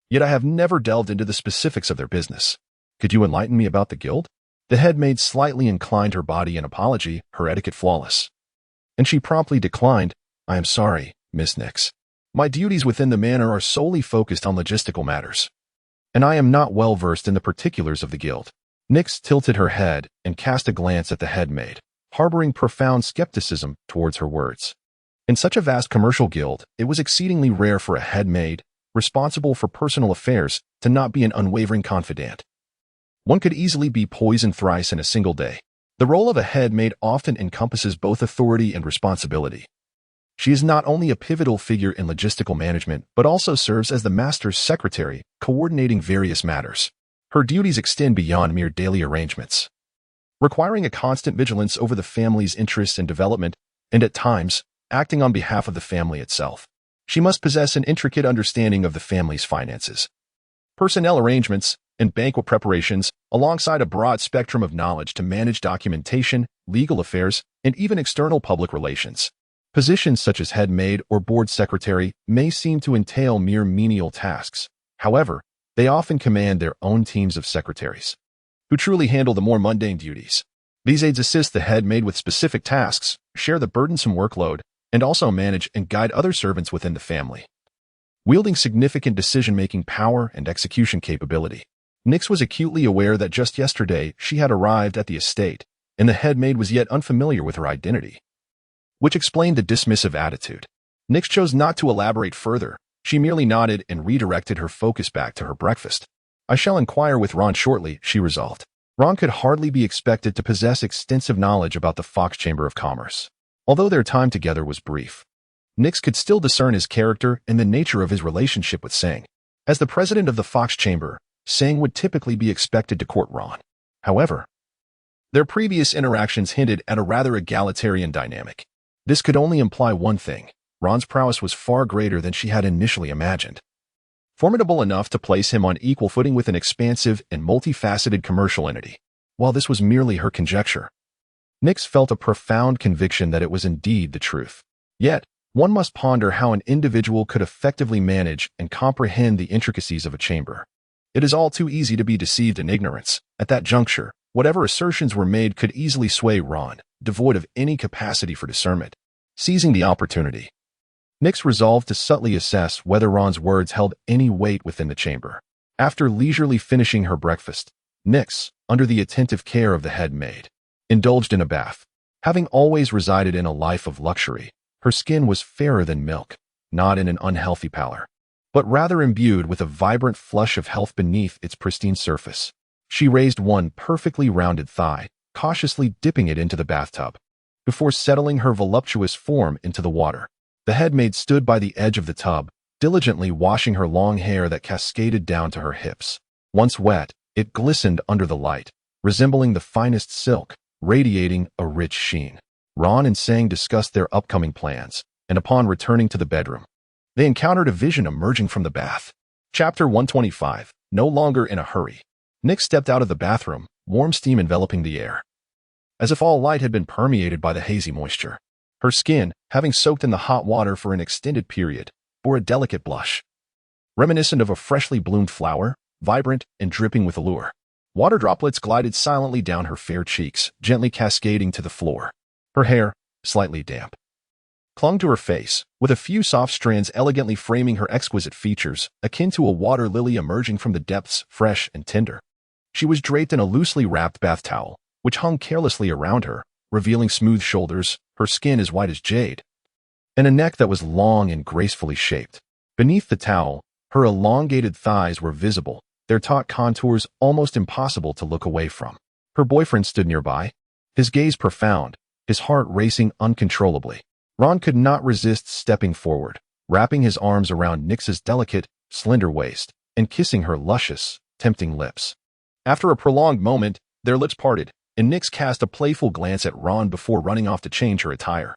Yet I have never delved into the specifics of their business. Could you enlighten me about the guild? The head maid slightly inclined her body in apology, her etiquette flawless. And she promptly declined, I am sorry, Miss Nix. My duties within the manor are solely focused on logistical matters, and I am not well versed in the particulars of the guild. Nix tilted her head and cast a glance at the head maid, harboring profound skepticism towards her words. In such a vast commercial guild, it was exceedingly rare for a head maid, responsible for personal affairs, to not be an unwavering confidant. One could easily be poisoned thrice in a single day. The role of a head maid often encompasses both authority and responsibility. She is not only a pivotal figure in logistical management, but also serves as the master's secretary, coordinating various matters. Her duties extend beyond mere daily arrangements, requiring a constant vigilance over the family's interests and development, and at times, acting on behalf of the family itself. She must possess an intricate understanding of the family's finances, personnel arrangements, and banquet preparations, alongside a broad spectrum of knowledge to manage documentation, legal affairs, and even external public relations. Positions such as head maid or board secretary may seem to entail mere menial tasks. However, they often command their own teams of secretaries, who truly handle the more mundane duties. These aides assist the head maid with specific tasks, share the burdensome workload, and also manage and guide other servants within the family. Wielding significant decision-making power and execution capability, Nyx was acutely aware that just yesterday she had arrived at the estate, and the head maid was yet unfamiliar with her identity, which explained the dismissive attitude. Nyx chose not to elaborate further. She merely nodded and redirected her focus back to her breakfast. I shall inquire with Ron shortly, she resolved. Ron could hardly be expected to possess extensive knowledge about the Fox Chamber of Commerce. Although their time together was brief, Nyx could still discern his character and the nature of his relationship with Sang. As the president of the Fox Chamber, Sang would typically be expected to court Ron. However, their previous interactions hinted at a rather egalitarian dynamic. This could only imply one thing: Ron's prowess was far greater than she had initially imagined. Formidable enough to place him on equal footing with an expansive and multifaceted commercial entity. While this was merely her conjecture, Nyx felt a profound conviction that it was indeed the truth. Yet, one must ponder how an individual could effectively manage and comprehend the intricacies of a chamber. It is all too easy to be deceived in ignorance. At that juncture, whatever assertions were made could easily sway Ron, devoid of any capacity for discernment. Seizing the opportunity, Nyx resolved to subtly assess whether Ron's words held any weight within the chamber. After leisurely finishing her breakfast, Nyx, under the attentive care of the head maid, indulged in a bath. Having always resided in a life of luxury, her skin was fairer than milk, not in an unhealthy pallor, but rather imbued with a vibrant flush of health beneath its pristine surface. She raised one perfectly rounded thigh, cautiously dipping it into the bathtub, before settling her voluptuous form into the water. The head maid stood by the edge of the tub, diligently washing her long hair that cascaded down to her hips. Once wet, it glistened under the light, resembling the finest silk, radiating a rich sheen. Ron and Sang discussed their upcoming plans, and upon returning to the bedroom, they encountered a vision emerging from the bath. Chapter 125, No Longer in a Hurry. Nyx stepped out of the bathroom, warm steam enveloping the air, as if all light had been permeated by the hazy moisture. Her skin, having soaked in the hot water for an extended period, bore a delicate blush, reminiscent of a freshly bloomed flower, vibrant and dripping with allure. Water droplets glided silently down her fair cheeks, gently cascading to the floor. Her hair, slightly damp, clung to her face, with a few soft strands elegantly framing her exquisite features, akin to a water lily emerging from the depths, fresh and tender. She was draped in a loosely wrapped bath towel, which hung carelessly around her, revealing smooth shoulders, her skin as white as jade, and a neck that was long and gracefully shaped. Beneath the towel, her elongated thighs were visible, their taut contours almost impossible to look away from. Her boyfriend stood nearby, his gaze profound, his heart racing uncontrollably. Ron could not resist stepping forward, wrapping his arms around Nyx's delicate, slender waist, and kissing her luscious, tempting lips. After a prolonged moment, their lips parted, and Nyx cast a playful glance at Ron before running off to change her attire.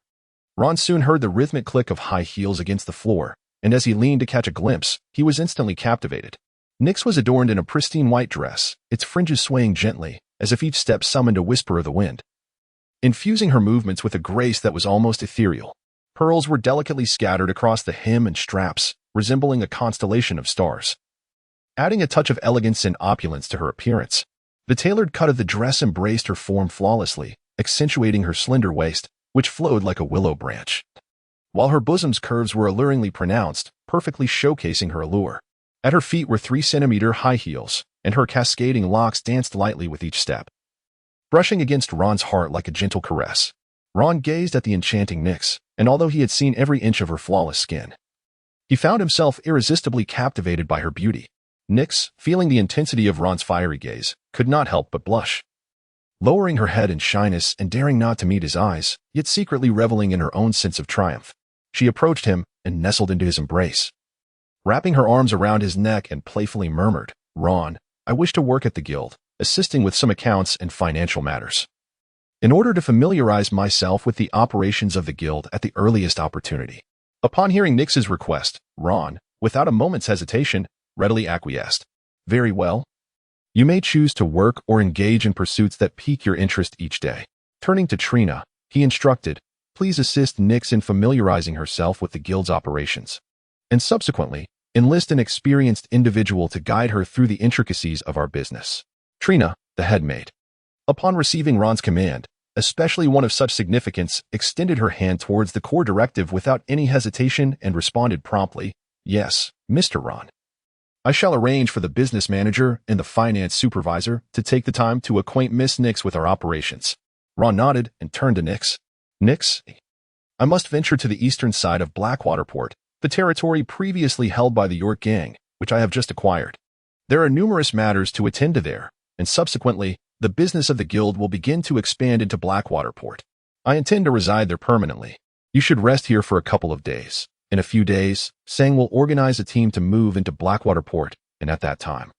Ron soon heard the rhythmic click of high heels against the floor, and as he leaned to catch a glimpse, he was instantly captivated. Nyx was adorned in a pristine white dress, its fringes swaying gently, as if each step summoned a whisper of the wind, infusing her movements with a grace that was almost ethereal. Pearls were delicately scattered across the hem and straps, resembling a constellation of stars, adding a touch of elegance and opulence to her appearance. The tailored cut of the dress embraced her form flawlessly, accentuating her slender waist, which flowed like a willow branch, while her bosom's curves were alluringly pronounced, perfectly showcasing her allure. At her feet were 3-centimeter high heels, and her cascading locks danced lightly with each step, brushing against Ron's heart like a gentle caress. Ron gazed at the enchanting Nyx, and although he had seen every inch of her flawless skin, he found himself irresistibly captivated by her beauty. Nyx, feeling the intensity of Ron's fiery gaze, could not help but blush. Lowering her head in shyness and daring not to meet his eyes, yet secretly reveling in her own sense of triumph, she approached him and nestled into his embrace, wrapping her arms around his neck and playfully murmured, "Ron, I wish to work at the guild, assisting with some accounts and financial matters, in order to familiarize myself with the operations of the guild at the earliest opportunity." Upon hearing Nyx's request, Ron, without a moment's hesitation, readily acquiesced. "Very well. You may choose to work or engage in pursuits that pique your interest each day." Turning to Trina, he instructed, "Please assist Nyx in familiarizing herself with the guild's operations, and subsequently, enlist an experienced individual to guide her through the intricacies of our business." Trina, the head maid, upon receiving Ron's command, especially one of such significance, extended her hand towards the core directive without any hesitation and responded promptly, "Yes, Mr. Ron. I shall arrange for the business manager and the finance supervisor to take the time to acquaint Miss Nix with our operations." Ron nodded and turned to Nix. "Nix, I must venture to the eastern side of Blackwater Port, the territory previously held by the York Gang, which I have just acquired. There are numerous matters to attend to there, and subsequently, the business of the guild will begin to expand into Blackwater Port. I intend to reside there permanently. You should rest here for a couple of days. In a few days, Sang will organize a team to move into Blackwater Port, and at that time,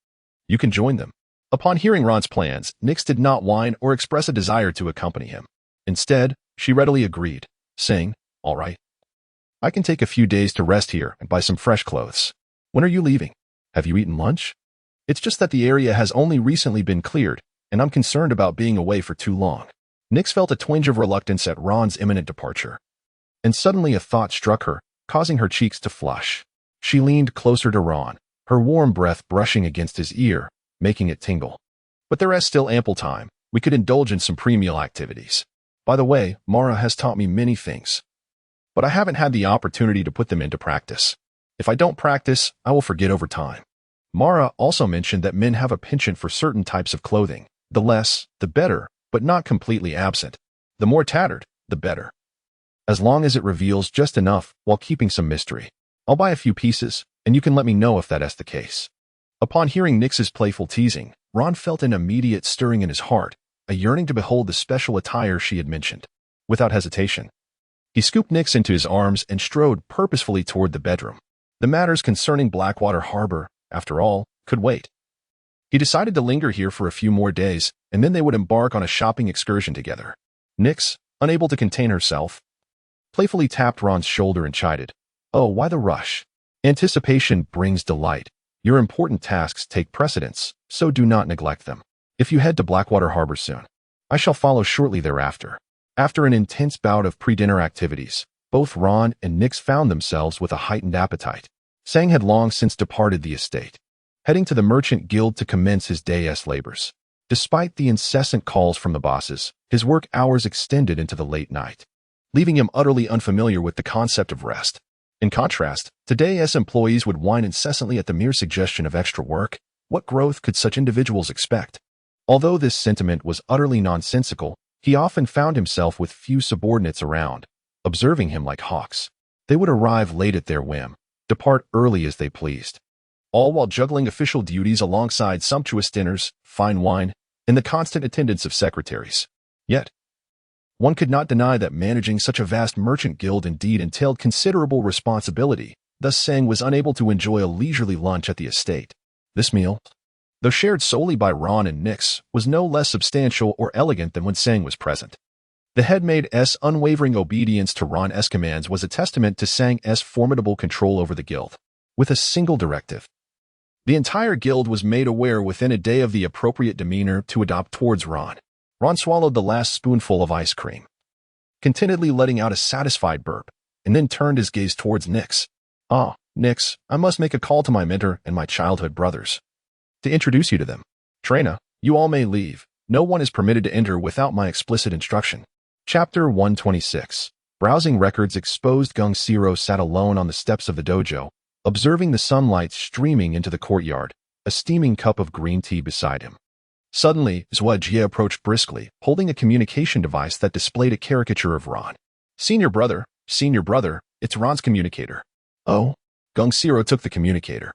you can join them." Upon hearing Ron's plans, Nix did not whine or express a desire to accompany him. Instead, she readily agreed, saying, "All right. I can take a few days to rest here and buy some fresh clothes. When are you leaving? Have you eaten lunch? It's just that the area has only recently been cleared, and I'm concerned about being away for too long." Nix felt a twinge of reluctance at Ron's imminent departure. And suddenly a thought struck her, causing her cheeks to flush. She leaned closer to Ron, her warm breath brushing against his ear, making it tingle. "But there is still ample time. We could indulge in some pre-meal activities. By the way, Mara has taught me many things, but I haven't had the opportunity to put them into practice. If I don't practice, I will forget over time." Mara also mentioned that men have a penchant for certain types of clothing. The less, the better, but not completely absent. The more tattered, the better. As long as it reveals just enough while keeping some mystery. I'll buy a few pieces, and you can let me know if that is the case. Upon hearing Nix's playful teasing, Ron felt an immediate stirring in his heart, a yearning to behold the special attire she had mentioned. Without hesitation, he scooped Nix into his arms and strode purposefully toward the bedroom. The matters concerning Blackwater Harbor, after all, could wait. He decided to linger here for a few more days, and then they would embark on a shopping excursion together. Nix, unable to contain herself, playfully tapped Ron's shoulder and chided, "Oh, why the rush? Anticipation brings delight. Your important tasks take precedence, so do not neglect them. If you head to Blackwater Harbor soon, I shall follow shortly thereafter." After an intense bout of pre-dinner activities, both Ron and Nix found themselves with a heightened appetite. Sang had long since departed the estate, heading to the Merchant Guild to commence his day's labors. Despite the incessant calls from the bosses, his work hours extended into the late night, leaving him utterly unfamiliar with the concept of rest. In contrast, today's employees would whine incessantly at the mere suggestion of extra work. What growth could such individuals expect? Although this sentiment was utterly nonsensical, he often found himself with few subordinates around, observing him like hawks. They would arrive late at their whim, depart early as they pleased, all while juggling official duties alongside sumptuous dinners, fine wine, and the constant attendance of secretaries. Yet, one could not deny that managing such a vast merchant guild indeed entailed considerable responsibility. Thus Sang was unable to enjoy a leisurely lunch at the estate. This meal, though shared solely by Ron and Nix, was no less substantial or elegant than when Sang was present. The headmaid's unwavering obedience to Ron's commands was a testament to Sang's formidable control over the guild. With a single directive, the entire guild was made aware within a day of the appropriate demeanor to adopt towards Ron. Ron swallowed the last spoonful of ice cream, contentedly letting out a satisfied burp, and then turned his gaze towards Nix. "Ah, Nix, I must make a call to my mentor and my childhood brothers to introduce you to them. Trina, you all may leave. No one is permitted to enter without my explicit instruction." Chapter 126. Browsing records exposed. Geng Silang sat alone on the steps of the dojo, observing the sunlight streaming into the courtyard, a steaming cup of green tea beside him. Suddenly, Zhuo approached briskly, holding a communication device that displayed a caricature of Ron. Senior brother, it's Ron's communicator." "Oh?" Geng Silang took the communicator,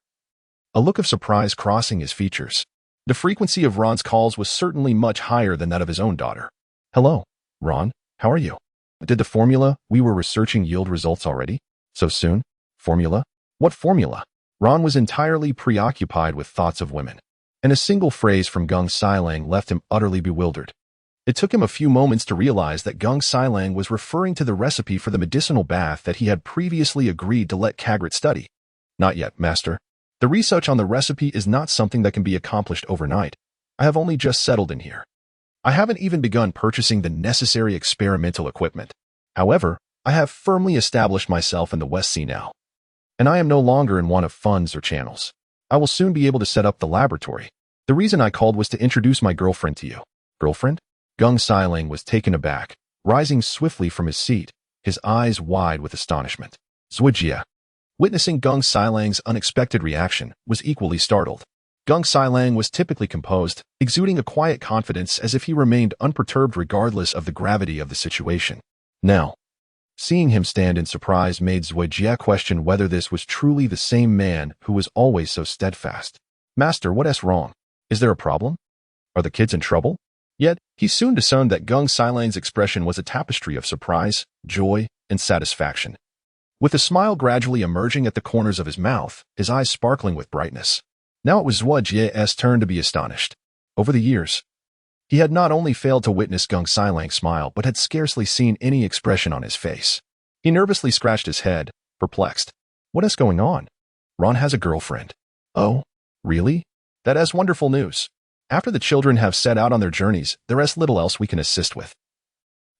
a look of surprise crossing his features. The frequency of Ron's calls was certainly much higher than that of his own daughter. "Hello, Ron, how are you? Did the formula we were researching yield results already? So soon? Formula? What formula?" Ron was entirely preoccupied with thoughts of women, and a single phrase from Geng Silang left him utterly bewildered. It took him a few moments to realize that Geng Silang was referring to the recipe for the medicinal bath that he had previously agreed to let Kagrat study. "Not yet, master. The research on the recipe is not something that can be accomplished overnight. I have only just settled in here. I haven't even begun purchasing the necessary experimental equipment. However, I have firmly established myself in the West Sea now, and I am no longer in want of funds or channels. I will soon be able to set up the laboratory. The reason I called was to introduce my girlfriend to you." "Girlfriend?" Geng Silang was taken aback, rising swiftly from his seat, his eyes wide with astonishment. Zwajia, witnessing Geng Silang's unexpected reaction, was equally startled. Geng Silang was typically composed, exuding a quiet confidence as if he remained unperturbed regardless of the gravity of the situation. Now, seeing him stand in surprise made Zwajia question whether this was truly the same man who was always so steadfast. Master, what's wrong? Is there a problem? Are the kids in trouble? Yet, he soon discerned that Geng Silang's expression was a tapestry of surprise, joy, and satisfaction. With a smile gradually emerging at the corners of his mouth, his eyes sparkling with brightness. Now it was Zhuo turn to be astonished. Over the years, he had not only failed to witness Geng Silang's smile but had scarcely seen any expression on his face. He nervously scratched his head, perplexed. What is going on? Ron has a girlfriend. Oh, really? That is wonderful news. After the children have set out on their journeys, there is little else we can assist with.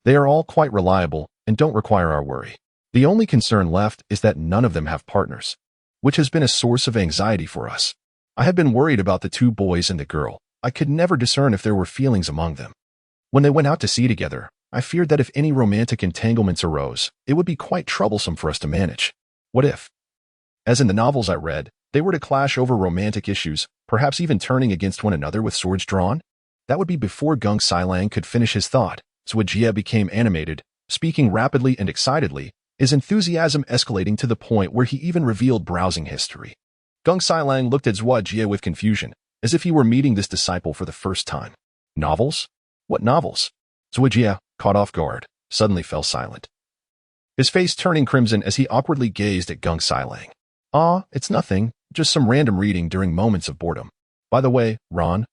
They are all quite reliable and don't require our worry. The only concern left is that none of them have partners, which has been a source of anxiety for us. I have been worried about the two boys and the girl. I could never discern if there were feelings among them. When they went out to sea together, I feared that if any romantic entanglements arose, it would be quite troublesome for us to manage. What if, as in the novels I read, they were to clash over romantic issues, perhaps even turning against one another with swords drawn? That would be before Geng Silang could finish his thought. Zwajia became animated, speaking rapidly and excitedly, his enthusiasm escalating to the point where he even revealed browsing history. Geng Silang looked at Zwajia with confusion, as if he were meeting this disciple for the first time. Novels? What novels? Zwajia, caught off guard, suddenly fell silent, his face turning crimson as he awkwardly gazed at Geng Silang. It's nothing, just some random reading during moments of boredom. By the way, Ron.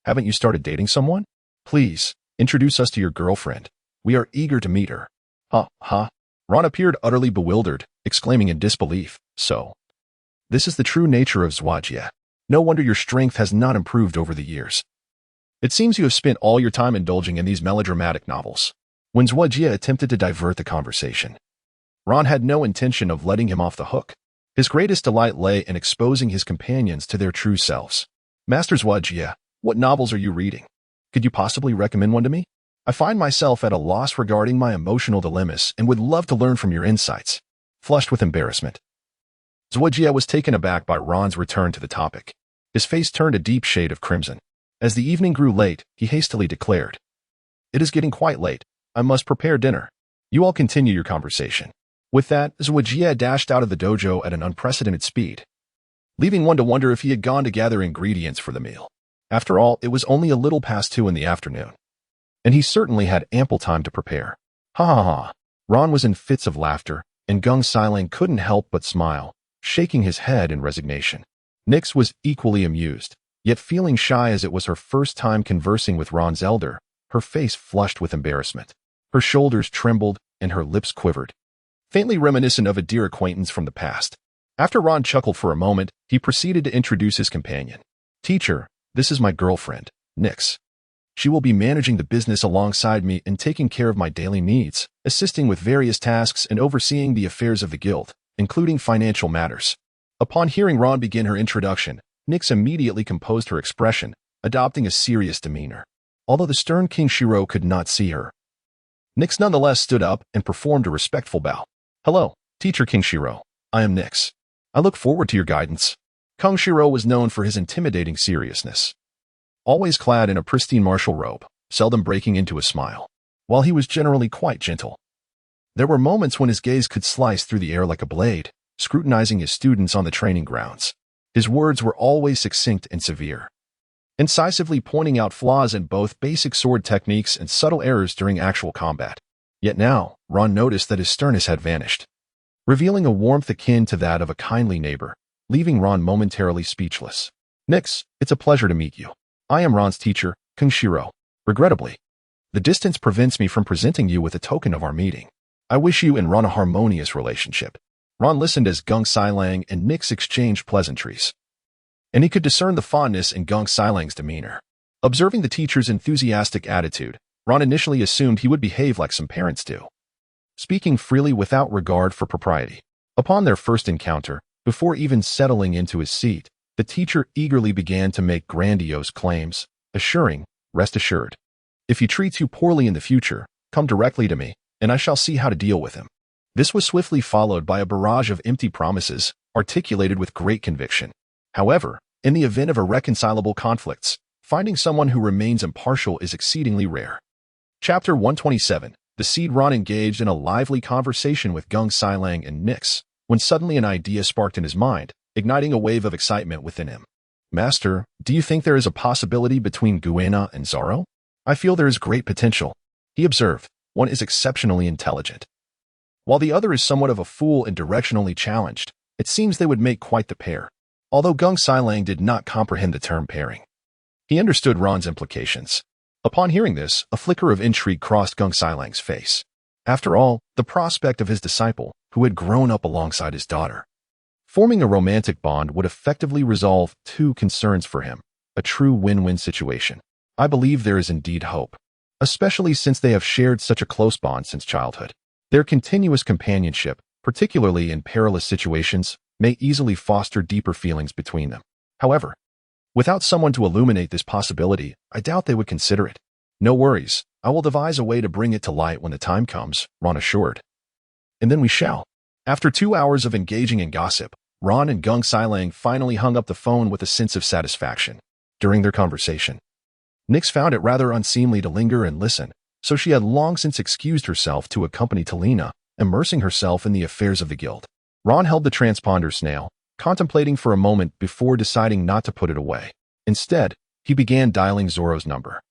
Haven't you started dating someone? Please, introduce us to your girlfriend. We are eager to meet her. Ron appeared utterly bewildered, exclaiming in disbelief. So, this is the true nature of Zwajia. No wonder your strength has not improved over the years. It seems you have spent all your time indulging in these melodramatic novels. When Zwajia attempted to divert the conversation, Ron had no intention of letting him off the hook. His greatest delight lay in exposing his companions to their true selves. Master Zwajia, what novels are you reading? Could you possibly recommend one to me? I find myself at a loss regarding my emotional dilemmas and would love to learn from your insights. Flushed with embarrassment, Zwajia was taken aback by Ron's return to the topic. His face turned a deep shade of crimson. As the evening grew late, he hastily declared, "It is getting quite late. I must prepare dinner. You all continue your conversation." With that, Zwajia dashed out of the dojo at an unprecedented speed, leaving one to wonder if he had gone to gather ingredients for the meal. After all, it was only a little past 2 in the afternoon, and he certainly had ample time to prepare. Ha. Ron was in fits of laughter, and Geng Silang couldn't help but smile, shaking his head in resignation. Nyx was equally amused, yet feeling shy as it was her first time conversing with Ron's elder, her face flushed with embarrassment. Her shoulders trembled and her lips quivered, faintly reminiscent of a dear acquaintance from the past. After Ron chuckled for a moment, he proceeded to introduce his companion. "Teacher, this is my girlfriend, Nyx. She will be managing the business alongside me and taking care of my daily needs, assisting with various tasks and overseeing the affairs of the guild, including financial matters." Upon hearing Ron begin her introduction, Nyx immediately composed her expression, adopting a serious demeanor. Although the stern King Shiro could not see her, Nyx nonetheless stood up and performed a respectful bow. "Hello, Teacher King Shiro. I am Nyx. I look forward to your guidance." King Shiro was known for his intimidating seriousness, always clad in a pristine martial robe, seldom breaking into a smile. While he was generally quite gentle, there were moments when his gaze could slice through the air like a blade, scrutinizing his students on the training grounds. His words were always succinct and severe, incisively pointing out flaws in both basic sword techniques and subtle errors during actual combat. Yet now, Ron noticed that his sternness had vanished, revealing a warmth akin to that of a kindly neighbor, leaving Ron momentarily speechless. "Nyx, it's a pleasure to meet you. I am Ron's teacher, King Shiro. Regrettably, the distance prevents me from presenting you with a token of our meeting. I wish you and Ron a harmonious relationship." Ron listened as Geng Silang and Nyx exchanged pleasantries, and he could discern the fondness in Geng Silang's demeanor. Observing the teacher's enthusiastic attitude, Ron initially assumed he would behave like some parents do, speaking freely without regard for propriety. Upon their first encounter, before even settling into his seat, the teacher eagerly began to make grandiose claims, assuring, "Rest assured, If he treats you poorly in the future, come directly to me, and I shall see how to deal with him. This was swiftly followed by a barrage of empty promises, articulated with great conviction. However, in the event of irreconcilable conflicts, finding someone who remains impartial is exceedingly rare. Chapter 127. The Seed. Ron engaged in a lively conversation with Geng Silang and Nyx, when suddenly an idea sparked in his mind, igniting a wave of excitement within him. Master, do you think there is a possibility between Kuina and Zoro? I feel there is great potential, he observed. One is exceptionally intelligent, while the other is somewhat of a fool and directionally challenged. It seems they would make quite the pair. Although Geng Silang did not comprehend the term pairing, he understood Ron's implications. Upon hearing this, a flicker of intrigue crossed Geng Silang's face. After all, the prospect of his disciple, who had grown up alongside his daughter, forming a romantic bond would effectively resolve two concerns for him, a true win-win situation. I believe there is indeed hope, especially since they have shared such a close bond since childhood. Their continuous companionship, particularly in perilous situations, may easily foster deeper feelings between them. However, without someone to illuminate this possibility, I doubt they would consider it. No worries, I will devise a way to bring it to light when the time comes, Ron assured. And then we shall. After 2 hours of engaging in gossip, Ron and Geng Silang finally hung up the phone with a sense of satisfaction. During their conversation, Nyx found it rather unseemly to linger and listen, so she had long since excused herself to accompany Talina, immersing herself in the affairs of the guild. Ron held the transponder snail, contemplating for a moment before deciding not to put it away. Instead, he began dialing Zoro's number.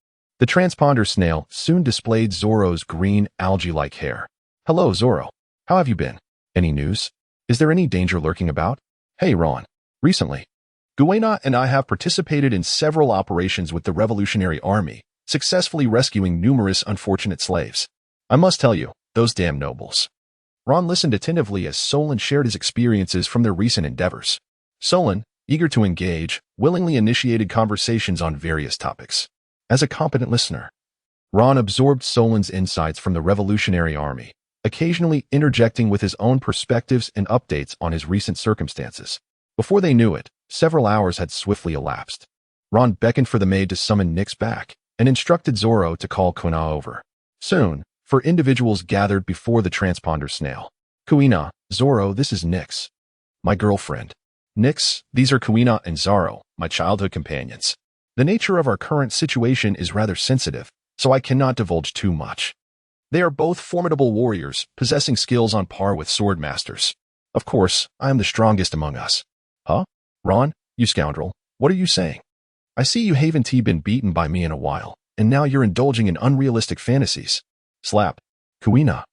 The transponder snail soon displayed Zoro's green, algae-like hair. Hello, Zoro. How have you been? Any news? Is there any danger lurking about? Hey, Ron. Recently, Kuina and I have participated in several operations with the Revolutionary Army, successfully rescuing numerous unfortunate slaves. I must tell you, those damn nobles. Ron listened attentively as Solon shared his experiences from their recent endeavors. Solon, eager to engage, willingly initiated conversations on various topics. As a competent listener, Ron absorbed Solon's insights from the Revolutionary Army, occasionally interjecting with his own perspectives and updates on his recent circumstances. Before they knew it, several hours had swiftly elapsed. Ron beckoned for the maid to summon Nyx back, and instructed Zoro to call Kuina over. Soon, for individuals gathered before the transponder snail. Kuina, Zoro, this is Nyx, my girlfriend. Nyx, these are Kuina and Zoro, my childhood companions. The nature of our current situation is rather sensitive, so I cannot divulge too much. They are both formidable warriors, possessing skills on par with swordmasters. Of course, I am the strongest among us. Huh? Ron, you scoundrel, what are you saying? I see you haven't been beaten by me in a while, and now you're indulging in unrealistic fantasies. Slap. Kuina,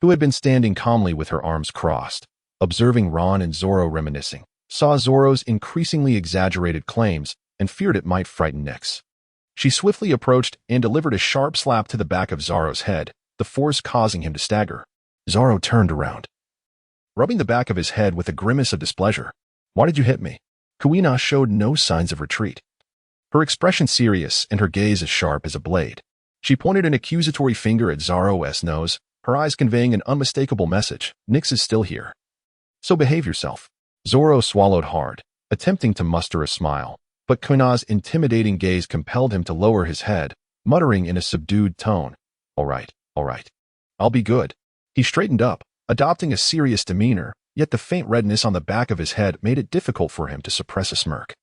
who had been standing calmly with her arms crossed, observing Ron and Zoro reminiscing, saw Zoro's increasingly exaggerated claims and feared it might frighten Nyx. She swiftly approached and delivered a sharp slap to the back of Zoro's head, the force causing him to stagger. Zoro turned around, rubbing the back of his head with a grimace of displeasure. Why did you hit me? Kuina showed no signs of retreat, her expression serious and her gaze as sharp as a blade. She pointed an accusatory finger at Zoro's nose, her eyes conveying an unmistakable message. Nyx is still here, so behave yourself. Zoro swallowed hard, attempting to muster a smile, but Kuina's intimidating gaze compelled him to lower his head, muttering in a subdued tone, all right, I'll be good. He straightened up, adopting a serious demeanor, yet the faint redness on the back of his head made it difficult for him to suppress a smirk.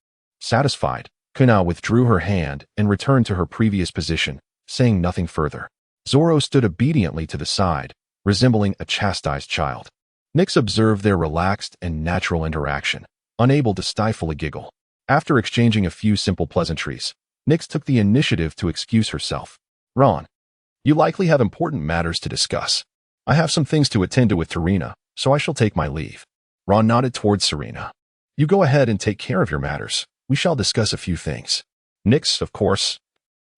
Satisfied, Kuina withdrew her hand and returned to her previous position, saying nothing further. Zoro stood obediently to the side, resembling a chastised child. Nyx observed their relaxed and natural interaction, unable to stifle a giggle. After exchanging a few simple pleasantries, Nyx took the initiative to excuse herself. Ron, you likely have important matters to discuss. I have some things to attend to with Serena, so I shall take my leave. Ron nodded towards Serena. You go ahead and take care of your matters. We shall discuss a few things. Nyx, of course,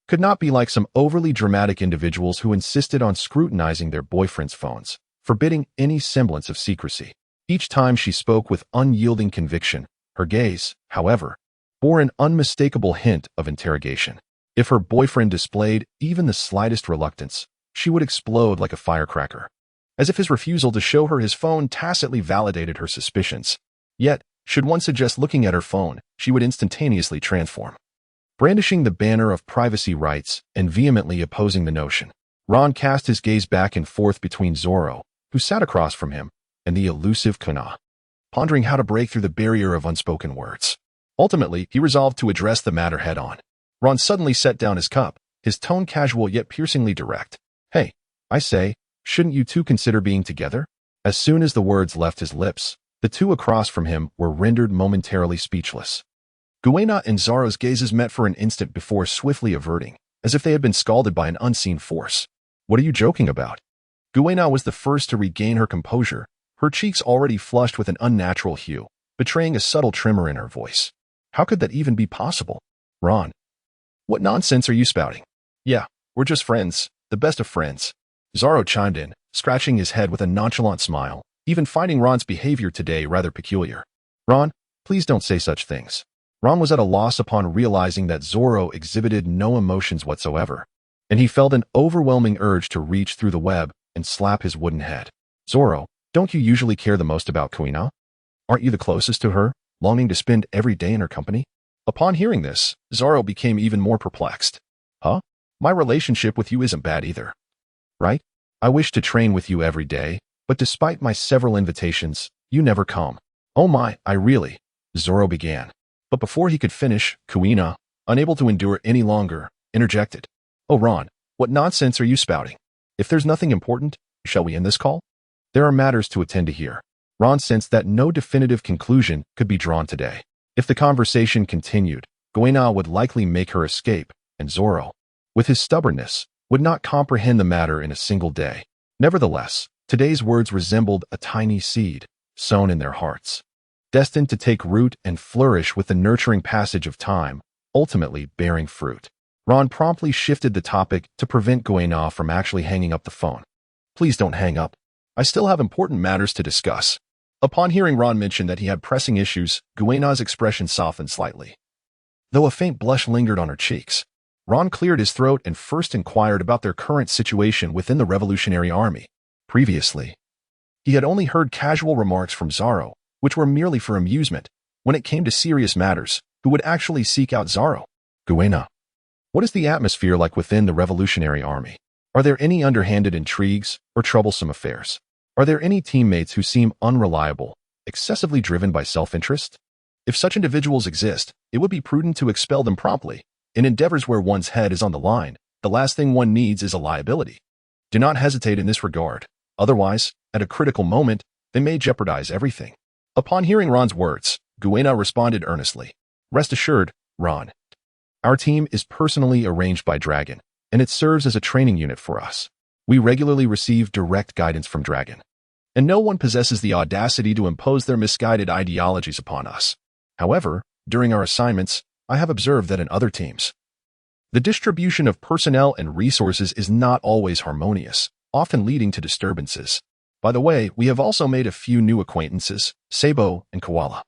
could not be like some overly dramatic individuals who insisted on scrutinizing their boyfriends' phones, forbidding any semblance of secrecy. Each time she spoke with unyielding conviction, her gaze, however, bore an unmistakable hint of interrogation. If her boyfriend displayed even the slightest reluctance, she would explode like a firecracker, as if his refusal to show her his phone tacitly validated her suspicions. Yet, should one suggest looking at her phone, she would instantaneously transform. brandishing the banner of privacy rights and vehemently opposing the notion. Ron cast his gaze back and forth between Zoro, who sat across from him, and the elusive Kuina, pondering how to break through the barrier of unspoken words. Ultimately, he resolved to address the matter head-on. Ron suddenly set down his cup, his tone casual yet piercingly direct. "Hey, I say, shouldn't you two consider being together?" As soon as the words left his lips, the two across from him were rendered momentarily speechless. Kuina and Zoro's gazes met for an instant before swiftly averting, as if they had been scalded by an unseen force. "What are you joking about?" Kuina was the first to regain her composure, her cheeks already flushed with an unnatural hue, betraying a subtle tremor in her voice. "How could that even be possible? Ron, what nonsense are you spouting?" "Yeah, we're just friends, the best of friends," Zoro chimed in, scratching his head with a nonchalant smile, even finding Ron's behavior today rather peculiar. "Ron, please don't say such things." Ron was at a loss upon realizing that Zoro exhibited no emotions whatsoever, and he felt an overwhelming urge to reach through the web and slap his wooden head. "Zoro, don't you usually care the most about Kuina? Aren't you the closest to her, longing to spend every day in her company?" Upon hearing this, Zoro became even more perplexed. "Huh? My relationship with you isn't bad either. Right? I wish to train with you every day, but despite my several invitations, you never come." "Oh my, I really," Zoro began. But before he could finish, Kuina, unable to endure any longer, interjected. "Oh Ron, what nonsense are you spouting? If there's nothing important, shall we end this call? There are matters to attend to here." Ron sensed that no definitive conclusion could be drawn today. If the conversation continued, Kuina would likely make her escape, and Zoro, with his stubbornness, would not comprehend the matter in a single day. Nevertheless, today's words resembled a tiny seed, sown in their hearts, destined to take root and flourish with the nurturing passage of time, ultimately bearing fruit. Ron promptly shifted the topic to prevent Kuina from actually hanging up the phone. "Please don't hang up. I still have important matters to discuss." Upon hearing Ron mention that he had pressing issues, Kuina's expression softened slightly, though a faint blush lingered on her cheeks. Ron cleared his throat and first inquired about their current situation within the Revolutionary Army. Previously, he had only heard casual remarks from Zoro, which were merely for amusement. When it came to serious matters, who would actually seek out Zoro? "Kuina, what is the atmosphere like within the Revolutionary Army? Are there any underhanded intrigues or troublesome affairs? Are there any teammates who seem unreliable, excessively driven by self-interest? If such individuals exist, it would be prudent to expel them promptly. In endeavors where one's head is on the line, the last thing one needs is a liability. Do not hesitate in this regard. Otherwise, at a critical moment, they may jeopardize everything." Upon hearing Ron's words, Kuina responded earnestly. "Rest assured, Ron. Our team is personally arranged by Dragon, and it serves as a training unit for us. We regularly receive direct guidance from Dragon, and no one possesses the audacity to impose their misguided ideologies upon us. However, during our assignments, I have observed that in other teams, the distribution of personnel and resources is not always harmonious, often leading to disturbances. By the way, we have also made a few new acquaintances, Sabo and Koala.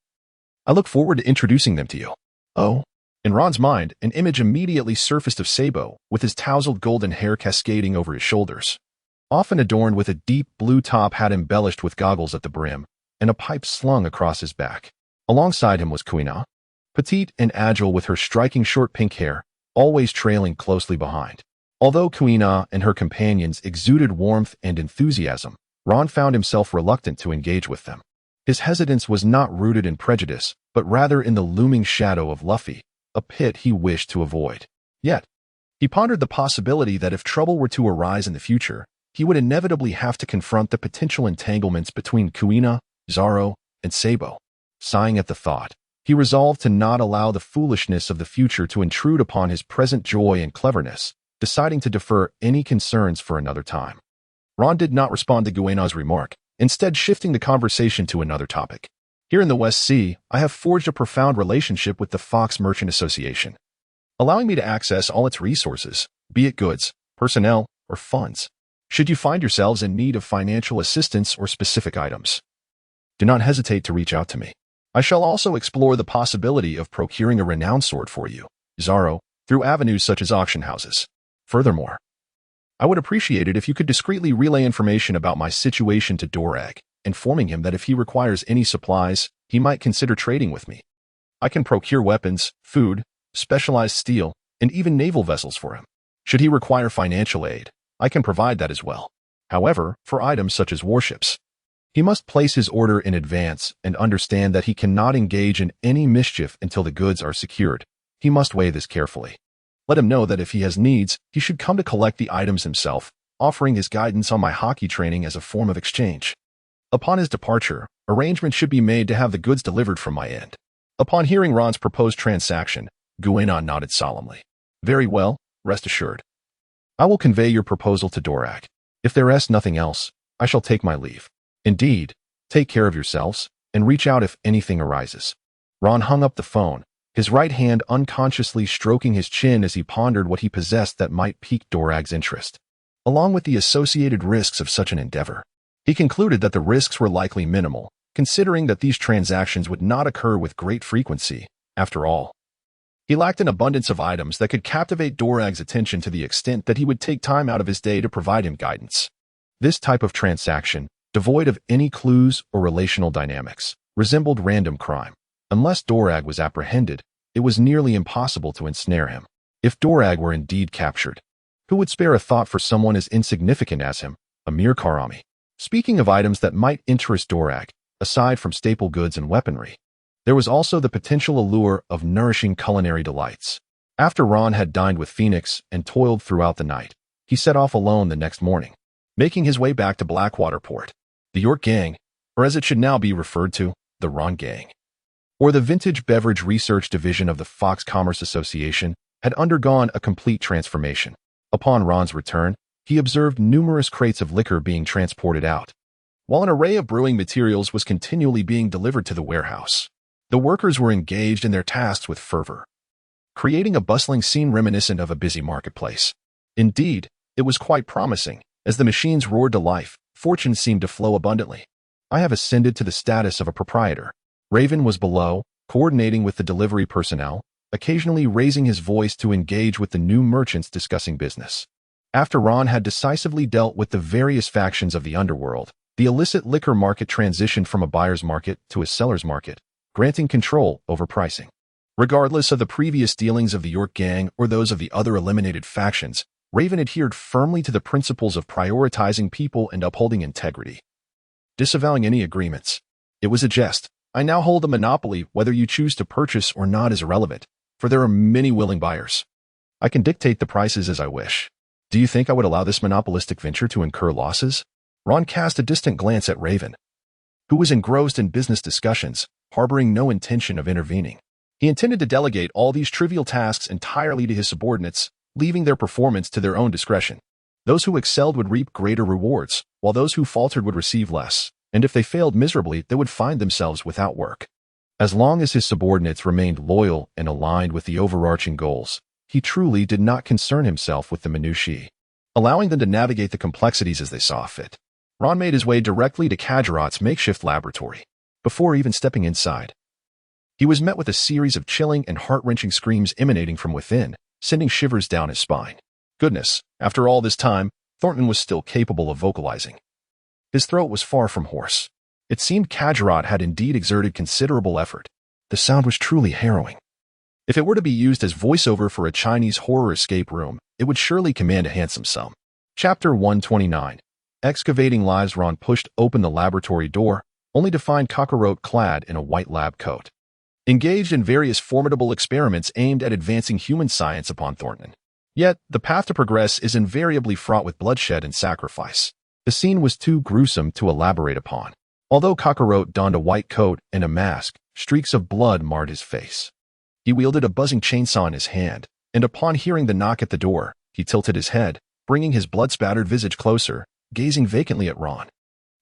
I look forward to introducing them to you." "Oh?" In Ron's mind, an image immediately surfaced of Sabo, with his tousled golden hair cascading over his shoulders, often adorned with a deep blue top hat embellished with goggles at the brim, and a pipe slung across his back. Alongside him was Kuina, petite and agile with her striking short pink hair, always trailing closely behind. Although Kuina and her companions exuded warmth and enthusiasm, Ron found himself reluctant to engage with them. His hesitance was not rooted in prejudice, but rather in the looming shadow of Luffy, a pit he wished to avoid. Yet, he pondered the possibility that if trouble were to arise in the future, he would inevitably have to confront the potential entanglements between Kuina, Zoro, and Sabo. Sighing at the thought, he resolved to not allow the foolishness of the future to intrude upon his present joy and cleverness, deciding to defer any concerns for another time. Ron did not respond to Kuina's remark, instead shifting the conversation to another topic. "Here in the West Sea, I have forged a profound relationship with the Fox Merchant Association, allowing me to access all its resources, be it goods, personnel, or funds. Should you find yourselves in need of financial assistance or specific items, do not hesitate to reach out to me. I shall also explore the possibility of procuring a renowned sword for you, Zoro, through avenues such as auction houses. Furthermore, I would appreciate it if you could discreetly relay information about my situation to Dorag, informing him that if he requires any supplies, he might consider trading with me. I can procure weapons, food, specialized steel, and even naval vessels for him. Should he require financial aid, I can provide that as well. However, for items such as warships, he must place his order in advance and understand that he cannot engage in any mischief until the goods are secured. He must weigh this carefully. Let him know that if he has needs, he should come to collect the items himself, offering his guidance on my hockey training as a form of exchange. Upon his departure, arrangements should be made to have the goods delivered from my end. Upon hearing Ron's proposed transaction, Kuina nodded solemnly. Very well, rest assured. I will convey your proposal to Dorag. If there is nothing else, I shall take my leave. Indeed, take care of yourselves, and reach out if anything arises. Ron hung up the phone, his right hand unconsciously stroking his chin as he pondered what he possessed that might pique Dorag's interest. Along with the associated risks of such an endeavor, he concluded that the risks were likely minimal, considering that these transactions would not occur with great frequency. After all, he lacked an abundance of items that could captivate Dorag's attention to the extent that he would take time out of his day to provide him guidance. This type of transaction, devoid of any clues or relational dynamics, resembled random crime. Unless Dorag was apprehended, it was nearly impossible to ensnare him. If Dorag were indeed captured, who would spare a thought for someone as insignificant as him, a mere Karami? Speaking of items that might interest Dorag, aside from staple goods and weaponry, there was also the potential allure of nourishing culinary delights. After Ron had dined with Phoenix and toiled throughout the night, he set off alone the next morning, making his way back to Blackwater Port. The York Gang, or as it should now be referred to, the Ron Gang, or the Vintage Beverage Research Division of the Fox Commerce Association, had undergone a complete transformation. Upon Ron's return, he observed numerous crates of liquor being transported out, while an array of brewing materials was continually being delivered to the warehouse. The workers were engaged in their tasks with fervor, creating a bustling scene reminiscent of a busy marketplace. Indeed, it was quite promising. As the machines roared to life, fortune seemed to flow abundantly. I have ascended to the status of a proprietor. Raven was below, coordinating with the delivery personnel, occasionally raising his voice to engage with the new merchants discussing business. After Ron had decisively dealt with the various factions of the underworld, the illicit liquor market transitioned from a buyer's market to a seller's market, granting control over pricing. Regardless of the previous dealings of the York Gang or those of the other eliminated factions, Raven adhered firmly to the principles of prioritizing people and upholding integrity, disavowing any agreements. It was a jest. I now hold a monopoly. Whether you choose to purchase or not is irrelevant, for there are many willing buyers. I can dictate the prices as I wish. Do you think I would allow this monopolistic venture to incur losses? Ron cast a distant glance at Raven, who was engrossed in business discussions, harboring no intention of intervening. He intended to delegate all these trivial tasks entirely to his subordinates, leaving their performance to their own discretion. Those who excelled would reap greater rewards, while those who faltered would receive less, and if they failed miserably, they would find themselves without work. As long as his subordinates remained loyal and aligned with the overarching goals, he truly did not concern himself with the minutiae, allowing them to navigate the complexities as they saw fit. Ron made his way directly to Kajarot's makeshift laboratory. Before even stepping inside, he was met with a series of chilling and heart-wrenching screams emanating from within, sending shivers down his spine. Goodness, after all this time, Thornton was still capable of vocalizing. His throat was far from hoarse. It seemed Kajarot had indeed exerted considerable effort. The sound was truly harrowing. If it were to be used as voiceover for a Chinese horror escape room, it would surely command a handsome sum. Chapter 129. Excavating Lives. Ron pushed open the laboratory door, only to find Kakarot clad in a white lab coat, engaged in various formidable experiments aimed at advancing human science upon Thornton. Yet, the path to progress is invariably fraught with bloodshed and sacrifice. The scene was too gruesome to elaborate upon. Although Kakarot donned a white coat and a mask, streaks of blood marred his face. He wielded a buzzing chainsaw in his hand, and upon hearing the knock at the door, he tilted his head, bringing his blood-spattered visage closer, gazing vacantly at Ron.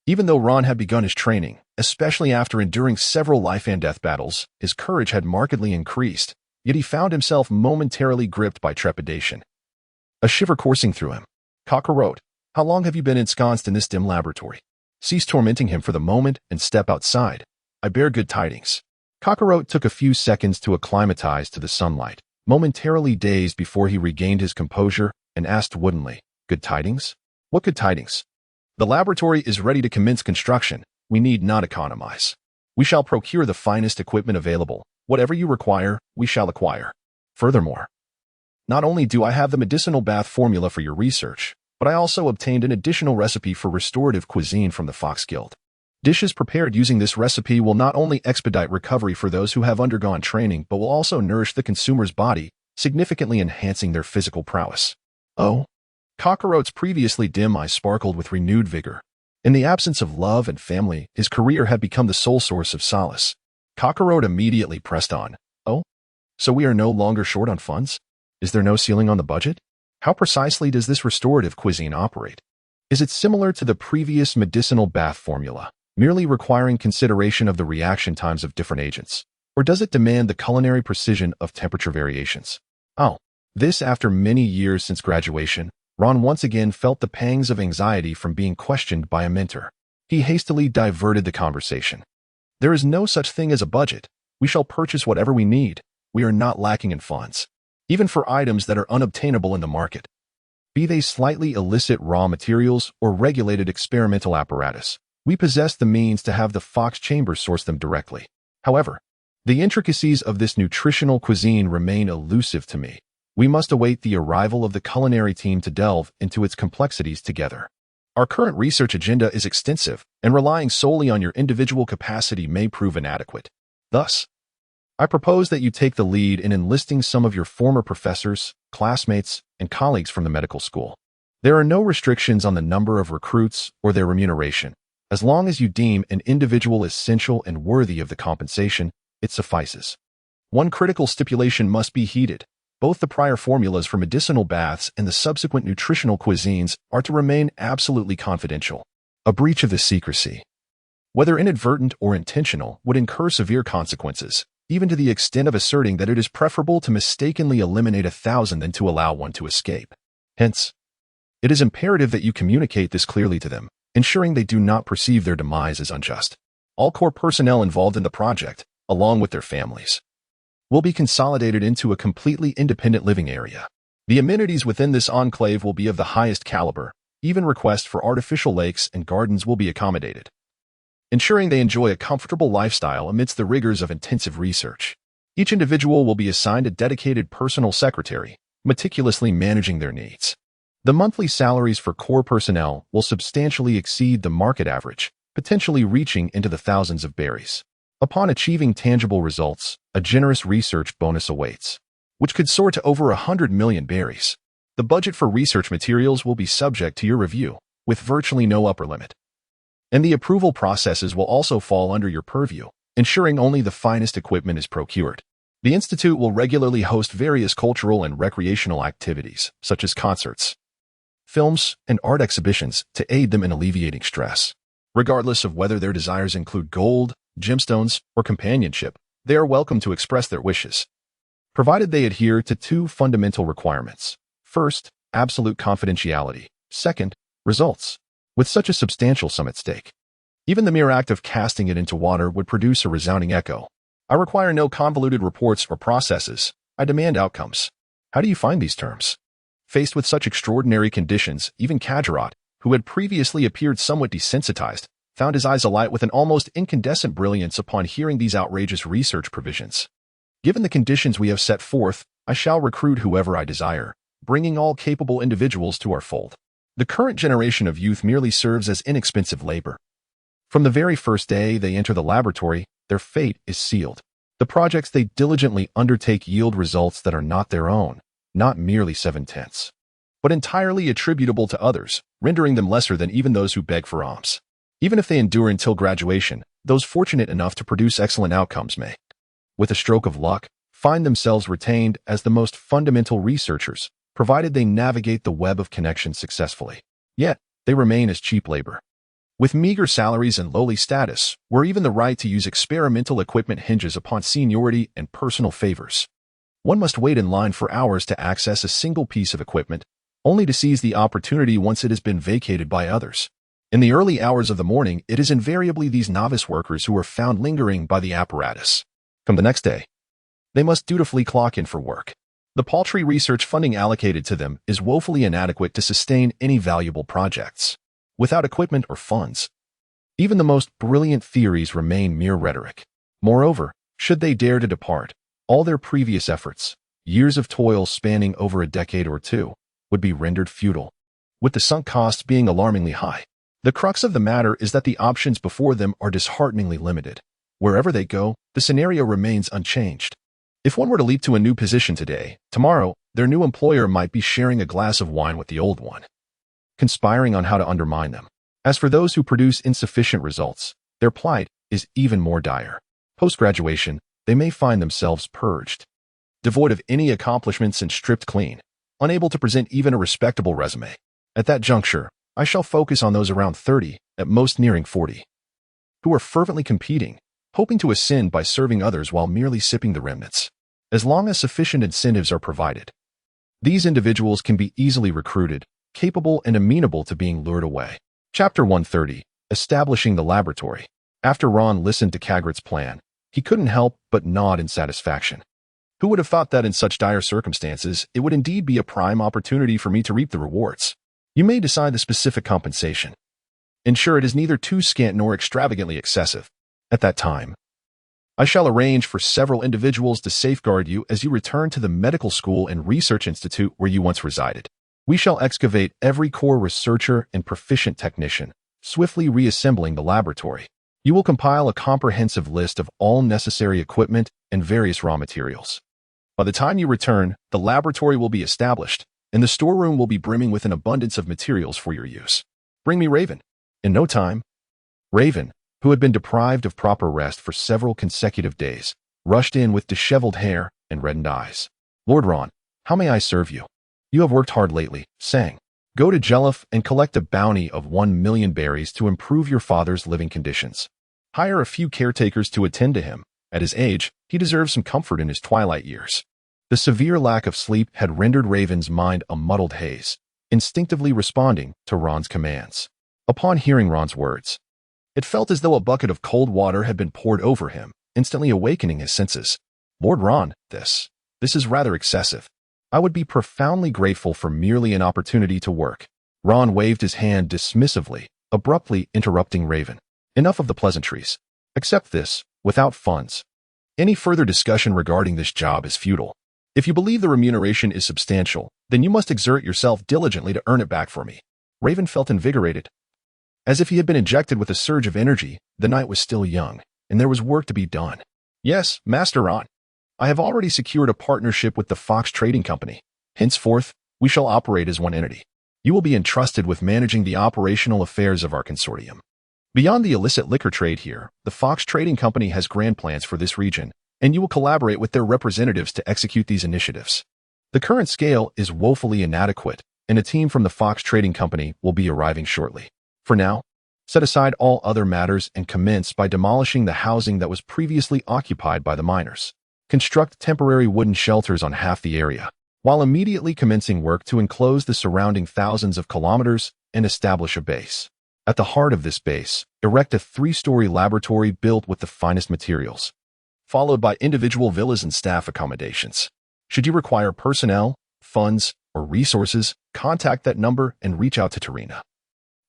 Even though Ron had begun his training, especially after enduring several life-and-death battles, his courage had markedly increased, yet he found himself momentarily gripped by trepidation. A shiver coursing through him. Kakarot, how long have you been ensconced in this dim laboratory? Cease tormenting him for the moment and step outside. I bear good tidings. Kakarot took a few seconds to acclimatize to the sunlight, momentarily dazed before he regained his composure and asked woodenly, Good tidings? What good tidings? The laboratory is ready to commence construction. We need not economize. We shall procure the finest equipment available. Whatever you require, we shall acquire. Furthermore, not only do I have the medicinal bath formula for your research, but I also obtained an additional recipe for restorative cuisine from the Fox Guild. Dishes prepared using this recipe will not only expedite recovery for those who have undergone training, but will also nourish the consumer's body, significantly enhancing their physical prowess. Oh, Kakaro's previously dim eyes sparkled with renewed vigor. In the absence of love and family, his career had become the sole source of solace. Kakarot immediately pressed on. Oh, so we are no longer short on funds? Is there no ceiling on the budget? How precisely does this restorative cuisine operate? Is it similar to the previous medicinal bath formula, merely requiring consideration of the reaction times of different agents? Or does it demand the culinary precision of temperature variations? Oh, this after many years since graduation, Ron once again felt the pangs of anxiety from being questioned by a mentor. He hastily diverted the conversation. There is no such thing as a budget. We shall purchase whatever we need. We are not lacking in funds, even for items that are unobtainable in the market. Be they slightly illicit raw materials or regulated experimental apparatus, we possess the means to have the Fox Chamber source them directly. However, the intricacies of this nutritional cuisine remain elusive to me. We must await the arrival of the culinary team to delve into its complexities together. Our current research agenda is extensive, and relying solely on your individual capacity may prove inadequate. Thus, I propose that you take the lead in enlisting some of your former professors, classmates, and colleagues from the medical school. There are no restrictions on the number of recruits or their remuneration. As long as you deem an individual essential and worthy of the compensation, it suffices. One critical stipulation must be heeded. Both the prior formulas for medicinal baths and the subsequent nutritional cuisines are to remain absolutely confidential. A breach of this secrecy, whether inadvertent or intentional, would incur severe consequences, even to the extent of asserting that it is preferable to mistakenly eliminate 1,000 than to allow one to escape. Hence, it is imperative that you communicate this clearly to them, ensuring they do not perceive their demise as unjust. All core personnel involved in the project, along with their families, will be consolidated into a completely independent living area. The amenities within this enclave will be of the highest caliber. Even requests for artificial lakes and gardens will be accommodated, ensuring they enjoy a comfortable lifestyle amidst the rigors of intensive research. Each individual will be assigned a dedicated personal secretary, meticulously managing their needs. The monthly salaries for core personnel will substantially exceed the market average, potentially reaching into the thousands of berries. Upon achieving tangible results, a generous research bonus awaits, which could soar to over 100 million berries. The budget for research materials will be subject to your review, with virtually no upper limit. And the approval processes will also fall under your purview, ensuring only the finest equipment is procured. The Institute will regularly host various cultural and recreational activities, such as concerts, films, and art exhibitions to aid them in alleviating stress. Regardless of whether their desires include gold, gemstones, or companionship, they are welcome to express their wishes, provided they adhere to two fundamental requirements. First, absolute confidentiality. Second, results. With such a substantial sum at stake, even the mere act of casting it into water would produce a resounding echo. I require no convoluted reports or processes. I demand outcomes. How do you find these terms? Faced with such extraordinary conditions, even Kajarot, who had previously appeared somewhat desensitized, found his eyes alight with an almost incandescent brilliance upon hearing these outrageous research provisions. Given the conditions we have set forth, I shall recruit whoever I desire, bringing all capable individuals to our fold. The current generation of youth merely serves as inexpensive labor. From the very first day they enter the laboratory, their fate is sealed. The projects they diligently undertake yield results that are not their own, not merely 7/10, but entirely attributable to others, rendering them lesser than even those who beg for alms. Even if they endure until graduation, those fortunate enough to produce excellent outcomes may, with a stroke of luck, find themselves retained as the most fundamental researchers, provided they navigate the web of connections successfully. Yet, they remain as cheap labor, with meager salaries and lowly status, where even the right to use experimental equipment hinges upon seniority and personal favors. One must wait in line for hours to access a single piece of equipment, only to seize the opportunity once it has been vacated by others. In the early hours of the morning, it is invariably these novice workers who are found lingering by the apparatus. Come the next day, they must dutifully clock in for work. The paltry research funding allocated to them is woefully inadequate to sustain any valuable projects. Without equipment or funds, even the most brilliant theories remain mere rhetoric. Moreover, should they dare to depart, all their previous efforts, years of toil spanning over a decade or two, would be rendered futile, with the sunk costs being alarmingly high. The crux of the matter is that the options before them are dishearteningly limited. Wherever they go, the scenario remains unchanged. If one were to leap to a new position today, tomorrow, their new employer might be sharing a glass of wine with the old one, conspiring on how to undermine them. As for those who produce insufficient results, their plight is even more dire. Post-graduation, they may find themselves purged, devoid of any accomplishments and stripped clean, unable to present even a respectable resume. At that juncture, I shall focus on those around 30, at most nearing 40, who are fervently competing, hoping to ascend by serving others while merely sipping the remnants. As long as sufficient incentives are provided, these individuals can be easily recruited, capable and amenable to being lured away. Chapter 130, Establishing the Laboratory. After Ron listened to Kagrit's plan, he couldn't help but nod in satisfaction. Who would have thought that in such dire circumstances, it would indeed be a prime opportunity for me to reap the rewards? You may decide the specific compensation. Ensure it is neither too scant nor extravagantly excessive. At that time, I shall arrange for several individuals to safeguard you as you return to the medical school and research institute where you once resided. We shall excavate every core researcher and proficient technician, swiftly reassembling the laboratory. You will compile a comprehensive list of all necessary equipment and various raw materials. By the time you return, the laboratory will be established, and the storeroom will be brimming with an abundance of materials for your use. Bring me Raven. In no time, Raven, who had been deprived of proper rest for several consecutive days, rushed in with disheveled hair and reddened eyes. Lord Ron, how may I serve you? You have worked hard lately, sang. Go to Jelif and collect a bounty of 1,000,000 berries to improve your father's living conditions. Hire a few caretakers to attend to him. At his age, he deserves some comfort in his twilight years. The severe lack of sleep had rendered Raven's mind a muddled haze, instinctively responding to Ron's commands. Upon hearing Ron's words, it felt as though a bucket of cold water had been poured over him, instantly awakening his senses. Lord Ron, this is rather excessive. I would be profoundly grateful for merely an opportunity to work. Ron waved his hand dismissively, abruptly interrupting Raven. Enough of the pleasantries. Accept this, without funds. Any further discussion regarding this job is futile. If you believe the remuneration is substantial, then you must exert yourself diligently to earn it back for me. Raven felt invigorated. As if he had been injected with a surge of energy, the night was still young, and there was work to be done. Yes, Master Ron. I have already secured a partnership with the Fox Trading Company. Henceforth, we shall operate as one entity. You will be entrusted with managing the operational affairs of our consortium. Beyond the illicit liquor trade here, the Fox Trading Company has grand plans for this region, and you will collaborate with their representatives to execute these initiatives. The current scale is woefully inadequate, and a team from the Fox Trading Company will be arriving shortly. For now, set aside all other matters and commence by demolishing the housing that was previously occupied by the miners. Construct temporary wooden shelters on half the area, while immediately commencing work to enclose the surrounding thousands of kilometers and establish a base. At the heart of this base, erect a 3-story laboratory built with the finest materials, followed by individual villas and staff accommodations. Should you require personnel, funds, or resources, contact that number and reach out to Tarina.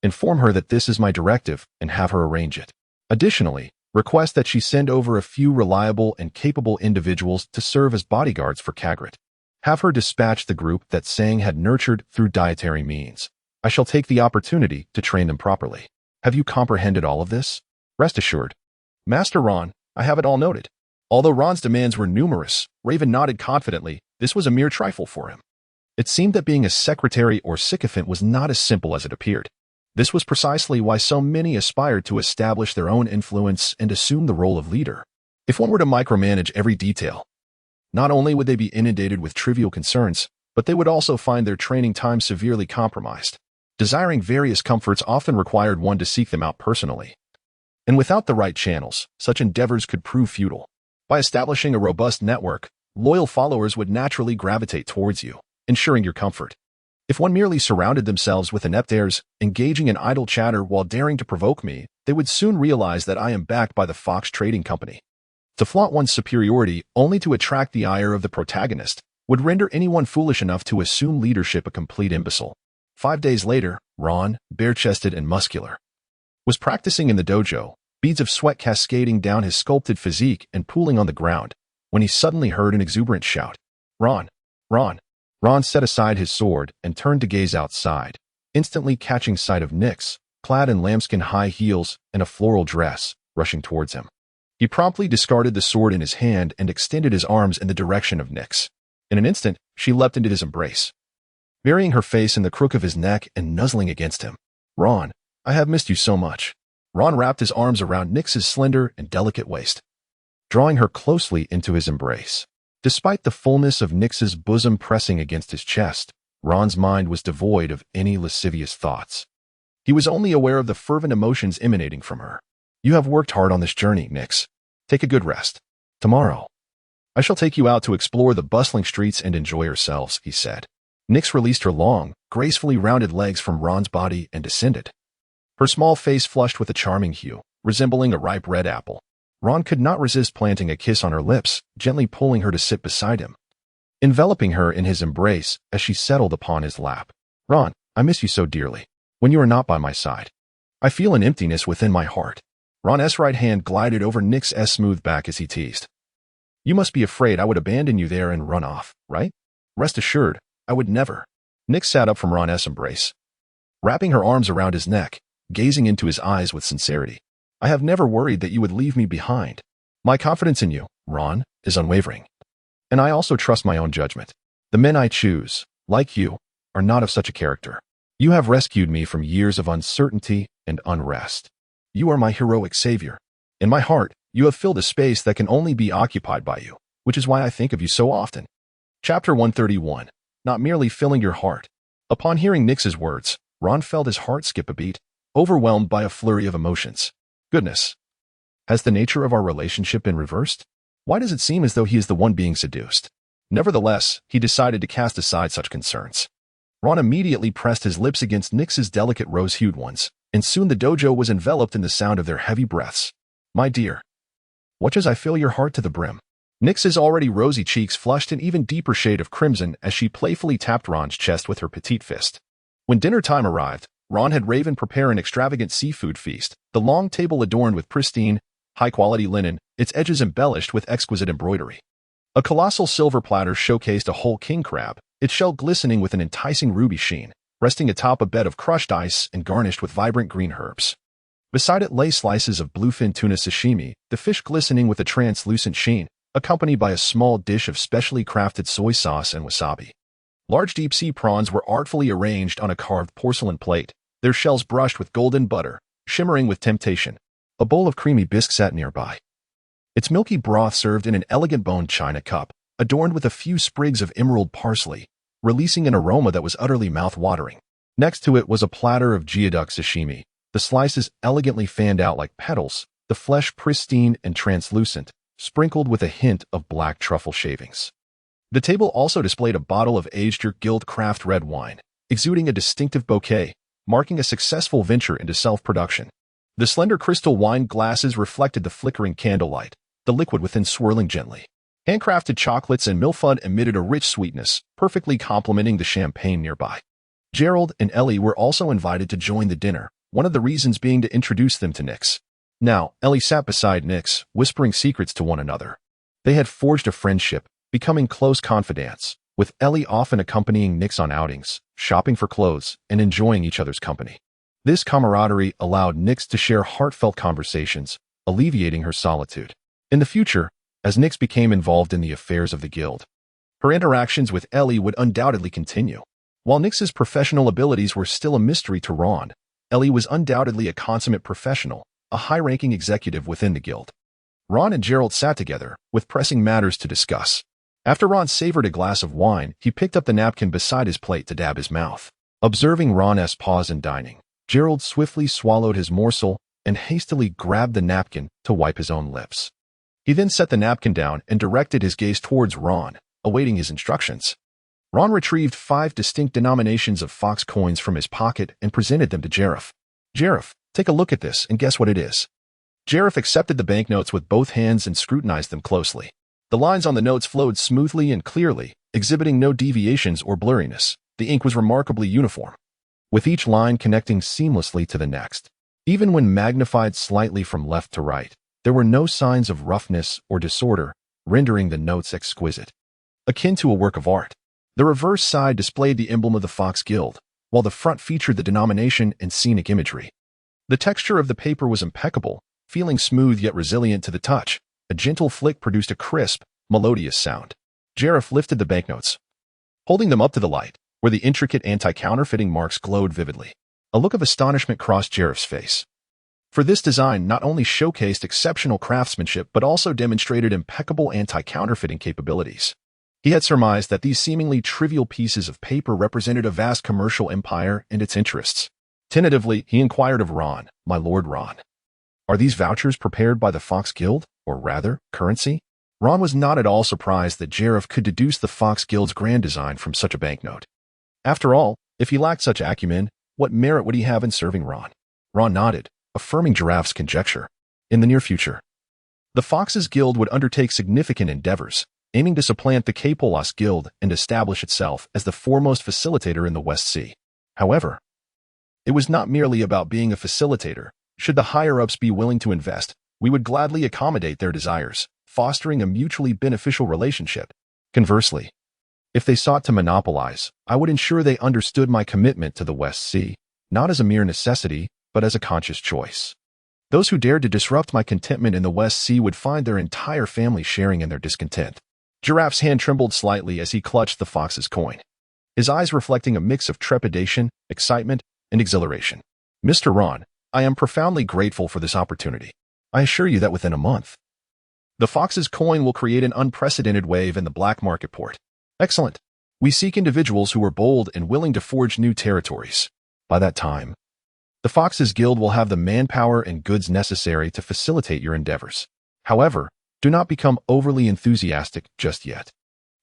Inform her that this is my directive and have her arrange it. Additionally, request that she send over a few reliable and capable individuals to serve as bodyguards for Kagrit. Have her dispatch the group that Sang had nurtured through dietary means. I shall take the opportunity to train them properly. Have you comprehended all of this? Rest assured. Master Ron, I have it all noted. Although Ron's demands were numerous, Raven nodded confidently. This was a mere trifle for him. It seemed that being a secretary or sycophant was not as simple as it appeared. This was precisely why so many aspired to establish their own influence and assume the role of leader. If one were to micromanage every detail, not only would they be inundated with trivial concerns, but they would also find their training time severely compromised. Desiring various comforts often required one to seek them out personally. And without the right channels, such endeavors could prove futile. By establishing a robust network, loyal followers would naturally gravitate towards you, ensuring your comfort. If one merely surrounded themselves with ineptaires, engaging in idle chatter while daring to provoke me, they would soon realize that I am backed by the Fox Trading Company. To flaunt one's superiority only to attract the ire of the protagonist would render anyone foolish enough to assume leadership a complete imbecile. 5 days later, Ron, bare-chested and muscular, was practicing in the dojo, beads of sweat cascading down his sculpted physique and pooling on the ground, when he suddenly heard an exuberant shout. Ron, Ron. Ron set aside his sword and turned to gaze outside, instantly catching sight of Nyx, clad in lambskin high heels and a floral dress, rushing towards him. He promptly discarded the sword in his hand and extended his arms in the direction of Nyx. In an instant, she leapt into his embrace, burying her face in the crook of his neck and nuzzling against him. Ron, I have missed you so much. Ron wrapped his arms around Nyx's slender and delicate waist, drawing her closely into his embrace. Despite the fullness of Nyx's bosom pressing against his chest, Ron's mind was devoid of any lascivious thoughts. He was only aware of the fervent emotions emanating from her. You have worked hard on this journey, Nyx. Take a good rest. Tomorrow, I shall take you out to explore the bustling streets and enjoy yourselves, he said. Nyx released her long, gracefully rounded legs from Ron's body and descended, her small face flushed with a charming hue, resembling a ripe red apple. Ron could not resist planting a kiss on her lips, gently pulling her to sit beside him, enveloping her in his embrace as she settled upon his lap. Ron, I miss you so dearly. When you are not by my side, I feel an emptiness within my heart. Ron's right hand glided over Nyx's smooth back as he teased. You must be afraid I would abandon you there and run off, right? Rest assured, I would never. Nyx sat up from Ron's embrace, wrapping her arms around his neck, gazing into his eyes with sincerity. I have never worried that you would leave me behind. My confidence in you, Ron, is unwavering. And I also trust my own judgment. The men I choose, like you, are not of such a character. You have rescued me from years of uncertainty and unrest. You are my heroic savior. In my heart, you have filled a space that can only be occupied by you, which is why I think of you so often. Chapter 131. Not merely filling your heart. Upon hearing Nyx's words, Ron felt his heart skip a beat, overwhelmed by a flurry of emotions. Goodness. Has the nature of our relationship been reversed? Why does it seem as though he is the one being seduced? Nevertheless, he decided to cast aside such concerns. Ron immediately pressed his lips against Nyx's delicate rose-hued ones, and soon the dojo was enveloped in the sound of their heavy breaths. My dear, watch as I fill your heart to the brim. Nyx's already rosy cheeks flushed an even deeper shade of crimson as she playfully tapped Ron's chest with her petite fist. When dinner time arrived, Ron had Raven prepare an extravagant seafood feast, the long table adorned with pristine, high-quality linen, its edges embellished with exquisite embroidery. A colossal silver platter showcased a whole king crab, its shell glistening with an enticing ruby sheen, resting atop a bed of crushed ice and garnished with vibrant green herbs. Beside it lay slices of bluefin tuna sashimi, the fish glistening with a translucent sheen, accompanied by a small dish of specially crafted soy sauce and wasabi. Large deep-sea prawns were artfully arranged on a carved porcelain plate, their shells brushed with golden butter, shimmering with temptation. A bowl of creamy bisque sat nearby, its milky broth served in an elegant boned china cup, adorned with a few sprigs of emerald parsley, releasing an aroma that was utterly mouth-watering. Next to it was a platter of geoduck sashimi, the slices elegantly fanned out like petals, the flesh pristine and translucent, sprinkled with a hint of black truffle shavings. The table also displayed a bottle of aged Guild craft red wine, exuding a distinctive bouquet, marking a successful venture into self-production. The slender crystal wine glasses reflected the flickering candlelight, the liquid within swirling gently. Handcrafted chocolates and milfud emitted a rich sweetness, perfectly complementing the champagne nearby. Gerald and Ellie were also invited to join the dinner, one of the reasons being to introduce them to Nyx. Now, Ellie sat beside Nyx, whispering secrets to one another. They had forged a friendship, becoming close confidants, with Ellie often accompanying Nyx on outings, shopping for clothes, and enjoying each other's company. This camaraderie allowed Nyx to share heartfelt conversations, alleviating her solitude. In the future, as Nyx became involved in the affairs of the guild, her interactions with Ellie would undoubtedly continue. While Nyx's professional abilities were still a mystery to Ron, Ellie was undoubtedly a consummate professional, a high-ranking executive within the guild. Ron and Gerald sat together, with pressing matters to discuss. After Ron savored a glass of wine, he picked up the napkin beside his plate to dab his mouth. Observing Ron's pause in dining, Gerald swiftly swallowed his morsel and hastily grabbed the napkin to wipe his own lips. He then set the napkin down and directed his gaze towards Ron, awaiting his instructions. Ron retrieved 5 distinct denominations of fox coins from his pocket and presented them to Jareth. Jareth, take a look at this and guess what it is. Jareth accepted the banknotes with both hands and scrutinized them closely. The lines on the notes flowed smoothly and clearly, exhibiting no deviations or blurriness. The ink was remarkably uniform, with each line connecting seamlessly to the next. Even when magnified slightly from left to right, there were no signs of roughness or disorder, rendering the notes exquisite. akin to a work of art. The reverse side displayed the emblem of the Fox Guild, while the front featured the denomination and scenic imagery. The texture of the paper was impeccable, feeling smooth yet resilient to the touch. A gentle flick produced a crisp, melodious sound. Jareth lifted the banknotes, holding them up to the light, where the intricate anti-counterfeiting marks glowed vividly. A look of astonishment crossed Jareth's face. For this design not only showcased exceptional craftsmanship but also demonstrated impeccable anti-counterfeiting capabilities. He had surmised that these seemingly trivial pieces of paper represented a vast commercial empire and its interests. Tentatively, he inquired of Ron, "My Lord Ron, are these vouchers prepared by the Fox Guild, or rather, currency?" Ron was not at all surprised that Jareth could deduce the Fox Guild's grand design from such a banknote. After all, if he lacked such acumen, what merit would he have in serving Ron? Ron nodded, affirming Giraffe's conjecture. In the near future, the Fox's Guild would undertake significant endeavors, aiming to supplant the Kapolas Guild and establish itself as the foremost facilitator in the West Sea. However, it was not merely about being a facilitator. Should the higher-ups be willing to invest, we would gladly accommodate their desires, fostering a mutually beneficial relationship. Conversely, if they sought to monopolize, I would ensure they understood my commitment to the West Sea, not as a mere necessity, but as a conscious choice. Those who dared to disrupt my contentment in the West Sea would find their entire family sharing in their discontent. Giraffe's hand trembled slightly as he clutched the Fox's coin, his eyes reflecting a mix of trepidation, excitement, and exhilaration. "Mr. Ron, I am profoundly grateful for this opportunity. I assure you that within a month, the Fox's coin will create an unprecedented wave in the black market port." "Excellent. We seek individuals who are bold and willing to forge new territories. By that time, the Fox's Guild will have the manpower and goods necessary to facilitate your endeavors. However, do not become overly enthusiastic just yet.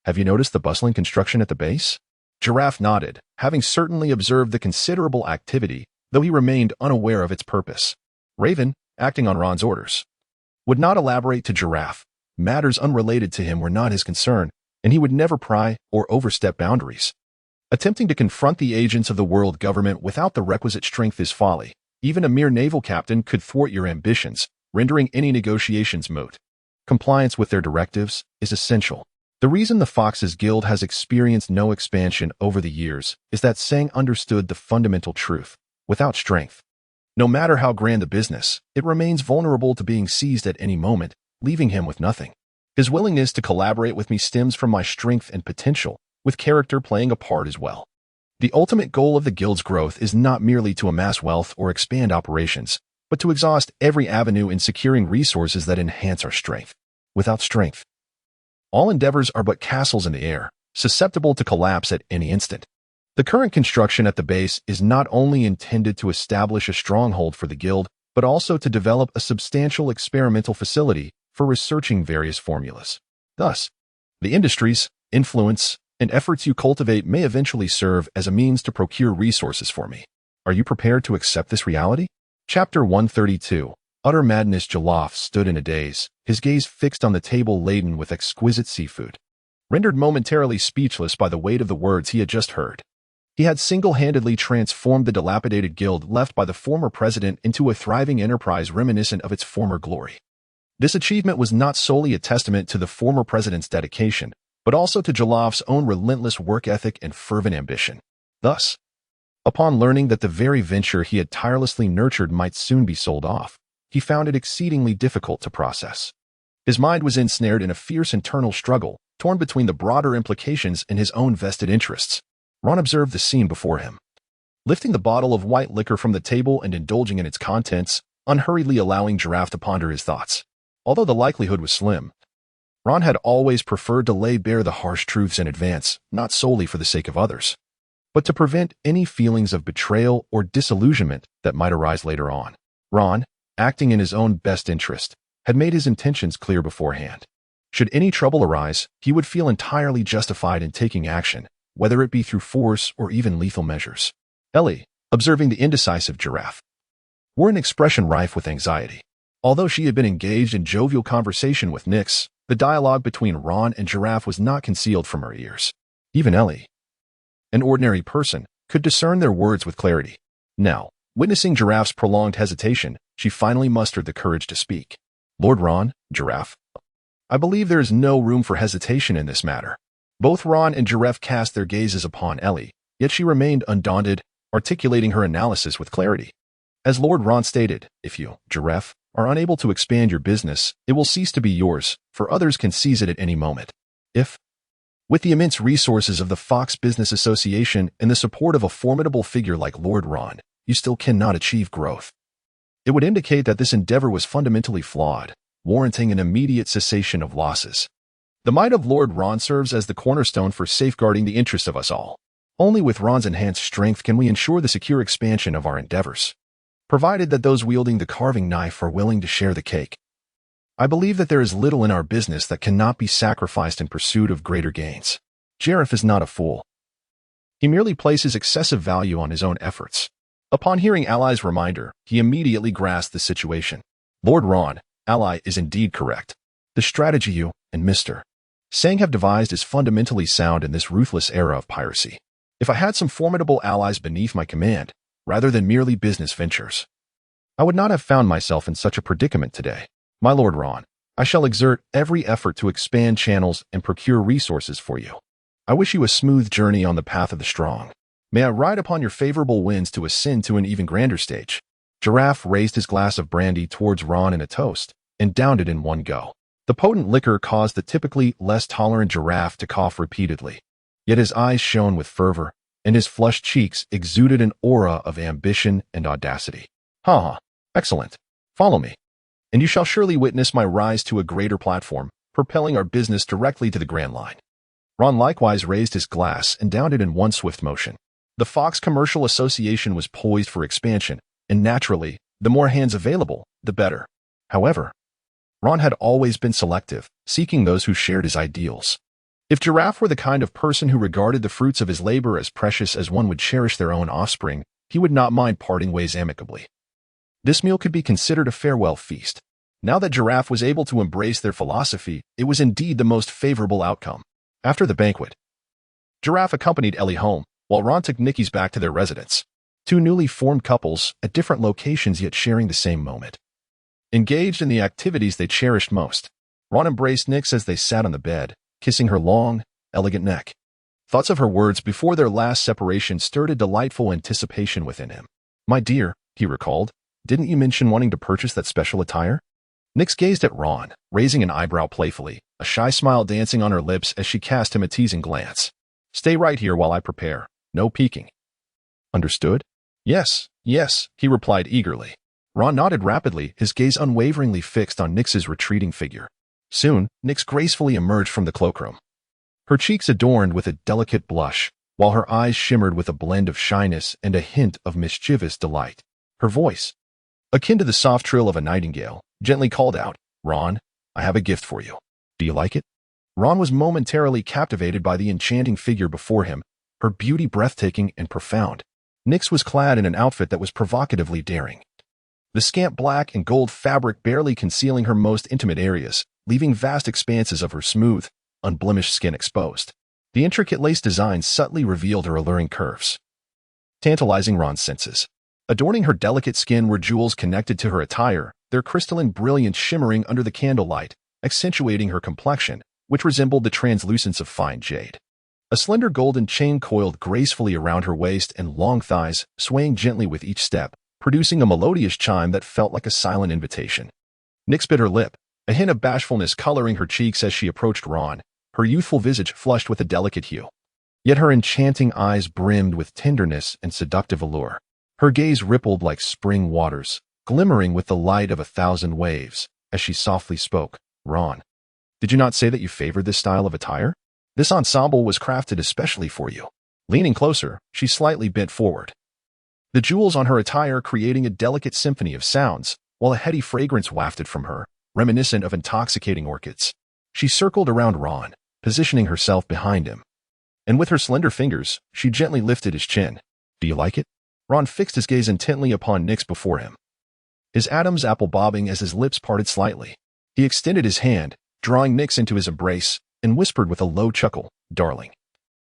Have you noticed the bustling construction at the base?" Giraffe nodded, having certainly observed the considerable activity, though he remained unaware of its purpose. Raven, acting on Ron's orders, would not elaborate to Giraffe. Matters unrelated to him were not his concern, and he would never pry or overstep boundaries. Attempting to confront the agents of the world government without the requisite strength is folly. Even a mere naval captain could thwart your ambitions, rendering any negotiations moot. Compliance with their directives is essential. The reason the Fox's Guild has experienced no expansion over the years is that Sang understood the fundamental truth. Without strength, no matter how grand the business, it remains vulnerable to being seized at any moment, leaving him with nothing. His willingness to collaborate with me stems from my strength and potential, with character playing a part as well. The ultimate goal of the Guild's growth is not merely to amass wealth or expand operations, but to exhaust every avenue in securing resources that enhance our strength. Without strength, all endeavors are but castles in the air, susceptible to collapse at any instant. The current construction at the base is not only intended to establish a stronghold for the Guild, but also to develop a substantial experimental facility for researching various formulas. Thus, the industries, influence, and efforts you cultivate may eventually serve as a means to procure resources for me. Are you prepared to accept this reality? Chapter 132. Utter madness. Jollof stood in a daze, his gaze fixed on the table laden with exquisite seafood. Rendered momentarily speechless by the weight of the words he had just heard, he had single-handedly transformed the dilapidated guild left by the former president into a thriving enterprise reminiscent of its former glory. This achievement was not solely a testament to the former president's dedication, but also to Jaloff's own relentless work ethic and fervent ambition. Thus, upon learning that the very venture he had tirelessly nurtured might soon be sold off, he found it exceedingly difficult to process. His mind was ensnared in a fierce internal struggle, torn between the broader implications and his own vested interests. Ron observed the scene before him, lifting the bottle of white liquor from the table and indulging in its contents, unhurriedly allowing Giraffe to ponder his thoughts. Although the likelihood was slim, Ron had always preferred to lay bare the harsh truths in advance, not solely for the sake of others, but to prevent any feelings of betrayal or disillusionment that might arise later on. Ron, acting in his own best interest, had made his intentions clear beforehand. Should any trouble arise, he would feel entirely justified in taking action, whether it be through force or even lethal measures. Ellie, observing the indecisive Giraffe, wore an expression rife with anxiety. Although she had been engaged in jovial conversation with Nyx, the dialogue between Ron and Giraffe was not concealed from her ears. Even Ellie, an ordinary person, could discern their words with clarity. Now, witnessing Giraffe's prolonged hesitation, she finally mustered the courage to speak. "Lord Ron, Giraffe, I believe there is no room for hesitation in this matter. Both Ron and Giraffe cast their gazes upon Ellie, yet she remained undaunted, articulating her analysis with clarity. As Lord Ron stated, if you, Giraffe, are unable to expand your business, it will cease to be yours, for others can seize it at any moment. If, with the immense resources of the Fox Business Association and the support of a formidable figure like Lord Ron, you still cannot achieve growth, it would indicate that this endeavor was fundamentally flawed, warranting an immediate cessation of losses. The might of Lord Ron serves as the cornerstone for safeguarding the interests of us all. Only with Ron's enhanced strength can we ensure the secure expansion of our endeavors, provided that those wielding the carving knife are willing to share the cake. I believe that there is little in our business that cannot be sacrificed in pursuit of greater gains. Giraffe is not a fool. He merely places excessive value on his own efforts. Upon hearing Ally's reminder, he immediately grasped the situation. Lord Ron, Ally is indeed correct. The strategy you and Mr. Sang have devised is fundamentally sound in this ruthless era of piracy. If I had some formidable allies beneath my command, rather than merely business ventures, I would not have found myself in such a predicament today. My Lord Ron, I shall exert every effort to expand channels and procure resources for you. I wish you a smooth journey on the path of the strong. May I ride upon your favorable winds to ascend to an even grander stage. Giraffe raised his glass of brandy towards Ron in a toast, and downed it in one go. The potent liquor caused the typically less tolerant Giraffe to cough repeatedly. Yet his eyes shone with fervor, and his flushed cheeks exuded an aura of ambition and audacity. Ha! Excellent. Follow me, and you shall surely witness my rise to a greater platform, propelling our business directly to the Grand Line. Ron likewise raised his glass and downed it in one swift motion. The Fox Commercial Association was poised for expansion, and naturally, the more hands available, the better. However, Ron had always been selective, seeking those who shared his ideals. If Giraffe were the kind of person who regarded the fruits of his labor as precious as one would cherish their own offspring, he would not mind parting ways amicably. This meal could be considered a farewell feast. Now that Giraffe was able to embrace their philosophy, it was indeed the most favorable outcome. After the banquet, Giraffe accompanied Ellie home, while Ron took Nicky's back to their residence. Two newly formed couples, at different locations yet sharing the same moment. Engaged in the activities they cherished most, Ron embraced Nyx as they sat on the bed, kissing her long, elegant neck. Thoughts of her words before their last separation stirred a delightful anticipation within him. My dear, he recalled, didn't you mention wanting to purchase that special attire? Nyx gazed at Ron, raising an eyebrow playfully, a shy smile dancing on her lips as she cast him a teasing glance. Stay right here while I prepare. No peeking. Understood? Yes, he replied eagerly. Ron nodded rapidly, his gaze unwaveringly fixed on Nyx's retreating figure. Soon, Nyx gracefully emerged from the cloakroom. Her cheeks adorned with a delicate blush, while her eyes shimmered with a blend of shyness and a hint of mischievous delight. Her voice, akin to the soft trill of a nightingale, gently called out, Ron, I have a gift for you. Do you like it? Ron was momentarily captivated by the enchanting figure before him, her beauty breathtaking and profound. Nyx was clad in an outfit that was provocatively daring. The scant black and gold fabric barely concealing her most intimate areas, leaving vast expanses of her smooth, unblemished skin exposed. The intricate lace design subtly revealed her alluring curves, tantalizing Ron's senses. Adorning her delicate skin were jewels connected to her attire, their crystalline brilliance shimmering under the candlelight, accentuating her complexion, which resembled the translucence of fine jade. A slender golden chain coiled gracefully around her waist and long thighs, swaying gently with each step, producing a melodious chime that felt like a silent invitation. Nyx bit her lip, a hint of bashfulness coloring her cheeks as she approached Ron, her youthful visage flushed with a delicate hue. Yet her enchanting eyes brimmed with tenderness and seductive allure. Her gaze rippled like spring waters, glimmering with the light of 1,000 waves, as she softly spoke, Ron, did you not say that you favored this style of attire? This ensemble was crafted especially for you. Leaning closer, she slightly bent forward, the jewels on her attire creating a delicate symphony of sounds, while a heady fragrance wafted from her, reminiscent of intoxicating orchids. She circled around Ron, positioning herself behind him. And with her slender fingers, she gently lifted his chin. Do you like it? Ron fixed his gaze intently upon Nyx before him, his Adam's apple bobbing as his lips parted slightly. He extended his hand, drawing Nyx into his embrace, and whispered with a low chuckle, Darling,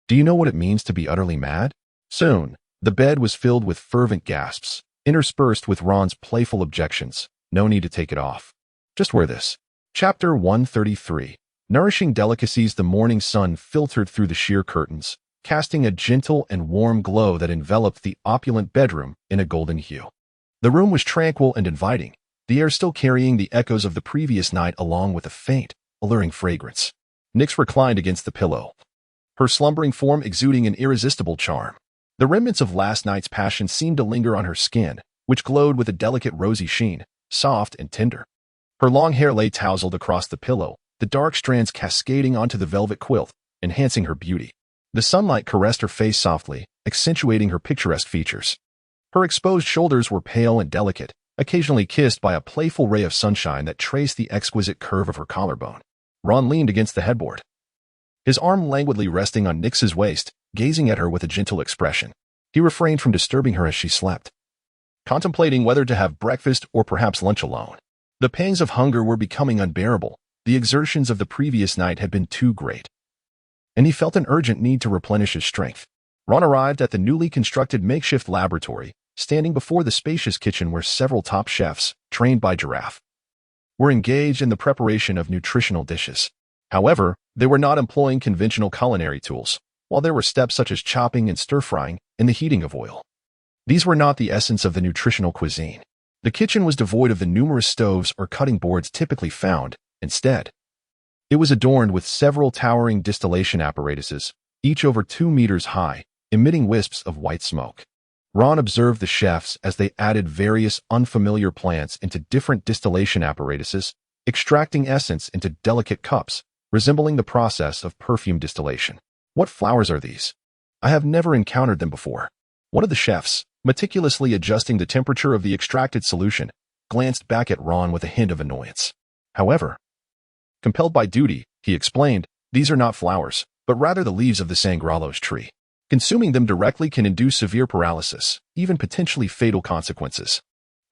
do you know what it means to be utterly mad? Soon, the bed was filled with fervent gasps, interspersed with Ron's playful objections. No need to take it off. Just wear this. Chapter 133. Nourishing delicacies, the morning sun filtered through the sheer curtains, casting a gentle and warm glow that enveloped the opulent bedroom in a golden hue. The room was tranquil and inviting, the air still carrying the echoes of the previous night along with a faint, alluring fragrance. Nyx reclined against the pillow, her slumbering form exuding an irresistible charm. The remnants of last night's passion seemed to linger on her skin, which glowed with a delicate rosy sheen, soft and tender. Her long hair lay tousled across the pillow, the dark strands cascading onto the velvet quilt, enhancing her beauty. The sunlight caressed her face softly, accentuating her picturesque features. Her exposed shoulders were pale and delicate, occasionally kissed by a playful ray of sunshine that traced the exquisite curve of her collarbone. Ron leaned against the headboard, his arm languidly resting on Nyx's waist, gazing at her with a gentle expression. He refrained from disturbing her as she slept, contemplating whether to have breakfast or perhaps lunch alone. The pangs of hunger were becoming unbearable. The exertions of the previous night had been too great, and he felt an urgent need to replenish his strength. Ron arrived at the newly constructed makeshift laboratory, standing before the spacious kitchen where several top chefs, trained by Giraffe, were engaged in the preparation of nutritional dishes. However, they were not employing conventional culinary tools, while there were steps such as chopping and stir-frying and the heating of oil. These were not the essence of the nutritional cuisine. The kitchen was devoid of the numerous stoves or cutting boards typically found. Instead, it was adorned with several towering distillation apparatuses, each over 2 meters high, emitting wisps of white smoke. Ron observed the chefs as they added various unfamiliar plants into different distillation apparatuses, extracting essence into delicate cups, resembling the process of perfume distillation. What flowers are these? I have never encountered them before. One of the chefs, meticulously adjusting the temperature of the extracted solution, glanced back at Ron with a hint of annoyance. However, compelled by duty, he explained, these are not flowers, but rather the leaves of the sangralos tree. Consuming them directly can induce severe paralysis, even potentially fatal consequences.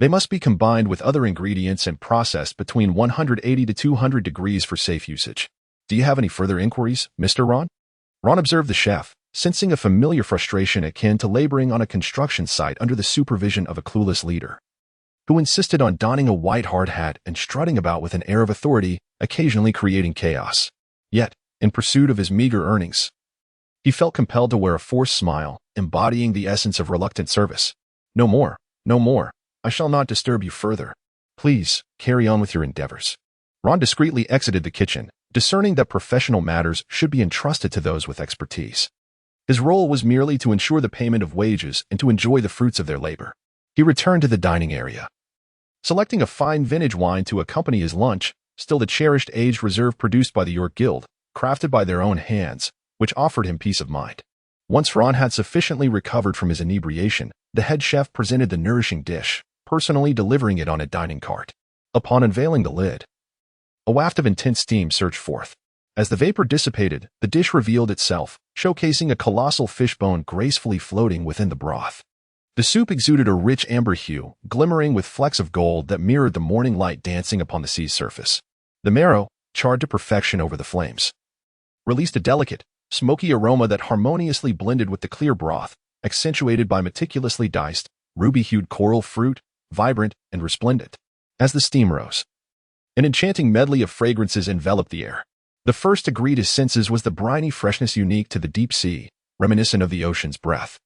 They must be combined with other ingredients and processed between 180 to 200 degrees for safe usage. Do you have any further inquiries, Mr. Ron? Ron observed the chef, sensing a familiar frustration akin to laboring on a construction site under the supervision of a clueless leader, who insisted on donning a white hard hat and strutting about with an air of authority, occasionally creating chaos. Yet, in pursuit of his meager earnings, he felt compelled to wear a forced smile, embodying the essence of reluctant service. No more, no more. I shall not disturb you further. Please, carry on with your endeavors. Ron discreetly exited the kitchen, discerning that professional matters should be entrusted to those with expertise. His role was merely to ensure the payment of wages and to enjoy the fruits of their labor. He returned to the dining area, selecting a fine vintage wine to accompany his lunch, still the cherished aged reserve produced by the York Guild, crafted by their own hands, which offered him peace of mind. Once Ron had sufficiently recovered from his inebriation, the head chef presented the nourishing dish, personally delivering it on a dining cart. Upon unveiling the lid, a waft of intense steam surged forth. As the vapor dissipated, the dish revealed itself, showcasing a colossal fishbone gracefully floating within the broth. The soup exuded a rich amber hue, glimmering with flecks of gold that mirrored the morning light dancing upon the sea's surface. The marrow, charred to perfection over the flames, released a delicate, smoky aroma that harmoniously blended with the clear broth, accentuated by meticulously diced, ruby-hued coral fruit, vibrant and resplendent. As the steam rose, an enchanting medley of fragrances enveloped the air. The first to greet his senses was the briny freshness unique to the deep sea, reminiscent of the ocean's breath.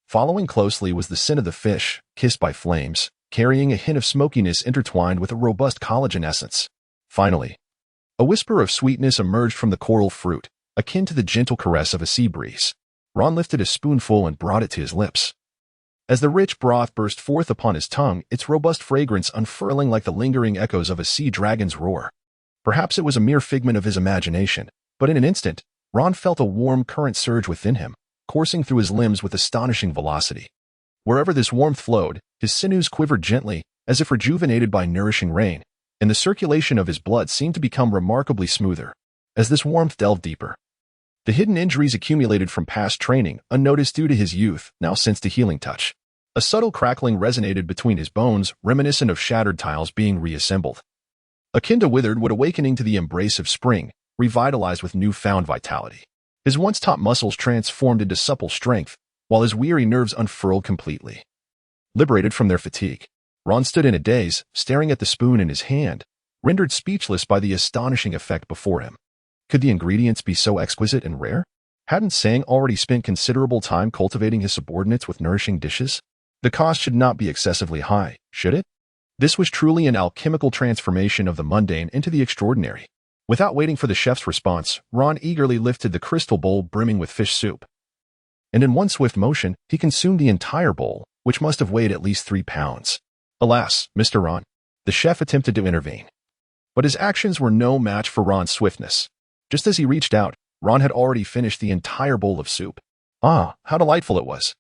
Following closely was the scent of the fish, kissed by flames, carrying a hint of smokiness intertwined with a robust collagen essence. Finally, a whisper of sweetness emerged from the coral fruit, akin to the gentle caress of a sea breeze. Ron lifted a spoonful and brought it to his lips. As the rich broth burst forth upon his tongue, its robust fragrance unfurling like the lingering echoes of a sea dragon's roar. Perhaps it was a mere figment of his imagination, but in an instant, Ron felt a warm current surge within him, coursing through his limbs with astonishing velocity. Wherever this warmth flowed, his sinews quivered gently, as if rejuvenated by nourishing rain, and the circulation of his blood seemed to become remarkably smoother. As this warmth delved deeper, the hidden injuries accumulated from past training, unnoticed due to his youth, now sensed a healing touch. A subtle crackling resonated between his bones, reminiscent of shattered tiles being reassembled. Akin to withered wood awakening to the embrace of spring, revitalized with newfound vitality. His once taut muscles transformed into supple strength, while his weary nerves unfurled completely. Liberated from their fatigue, Ron stood in a daze, staring at the spoon in his hand, rendered speechless by the astonishing effect before him. Could the ingredients be so exquisite and rare? Hadn't Sang already spent considerable time cultivating his subordinates with nourishing dishes? The cost should not be excessively high, should it? This was truly an alchemical transformation of the mundane into the extraordinary. Without waiting for the chef's response, Ron eagerly lifted the crystal bowl brimming with fish soup. And in one swift motion, he consumed the entire bowl, which must have weighed at least 3 pounds. Alas, Mr. Ron. The chef attempted to intervene. But his actions were no match for Ron's swiftness. Just as he reached out, Ron had already finished the entire bowl of soup. Ah, how delightful it was.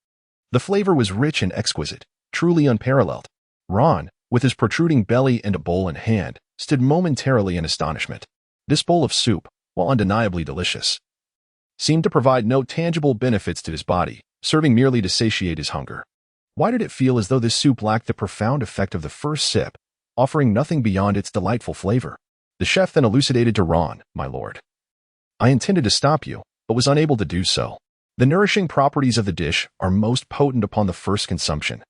The flavor was rich and exquisite, truly unparalleled. Ron, with his protruding belly and a bowl in hand, stood momentarily in astonishment. This bowl of soup, while undeniably delicious, seemed to provide no tangible benefits to his body, serving merely to satiate his hunger. Why did it feel as though this soup lacked the profound effect of the first sip, offering nothing beyond its delightful flavor? The chef then elucidated to Ron, "My lord, I intended to stop you, but was unable to do so. The nourishing properties of the dish are most potent upon the first consumption,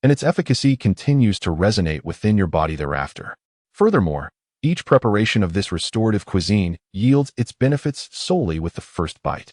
and its efficacy continues to resonate within your body thereafter. Furthermore, each preparation of this restorative cuisine yields its benefits solely with the first bite.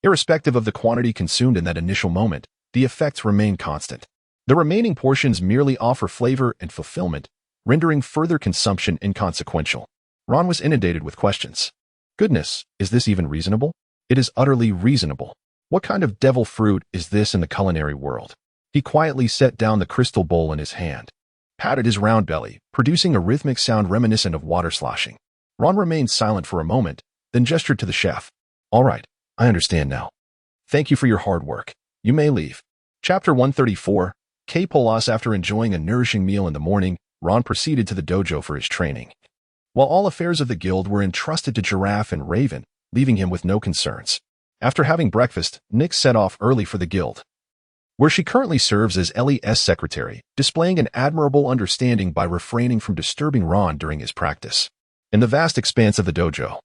Irrespective of the quantity consumed in that initial moment, the effects remain constant. The remaining portions merely offer flavor and fulfillment, rendering further consumption inconsequential." Ron was inundated with questions. Goodness, is this even reasonable? It is utterly reasonable. What kind of devil fruit is this in the culinary world? He quietly set down the crystal bowl in his hand, patted his round belly, producing a rhythmic sound reminiscent of water sloshing. Ron remained silent for a moment, then gestured to the chef. "All right, I understand now. Thank you for your hard work. You may leave." Chapter 134, K. Polas. After enjoying a nourishing meal in the morning, Ron proceeded to the dojo for his training. While all affairs of the guild were entrusted to Giraffe and Raven, leaving him with no concerns. After having breakfast, Nick set off early for the guild, where she currently serves as Ellie's secretary, displaying an admirable understanding by refraining from disturbing Ron during his practice. In the vast expanse of the dojo,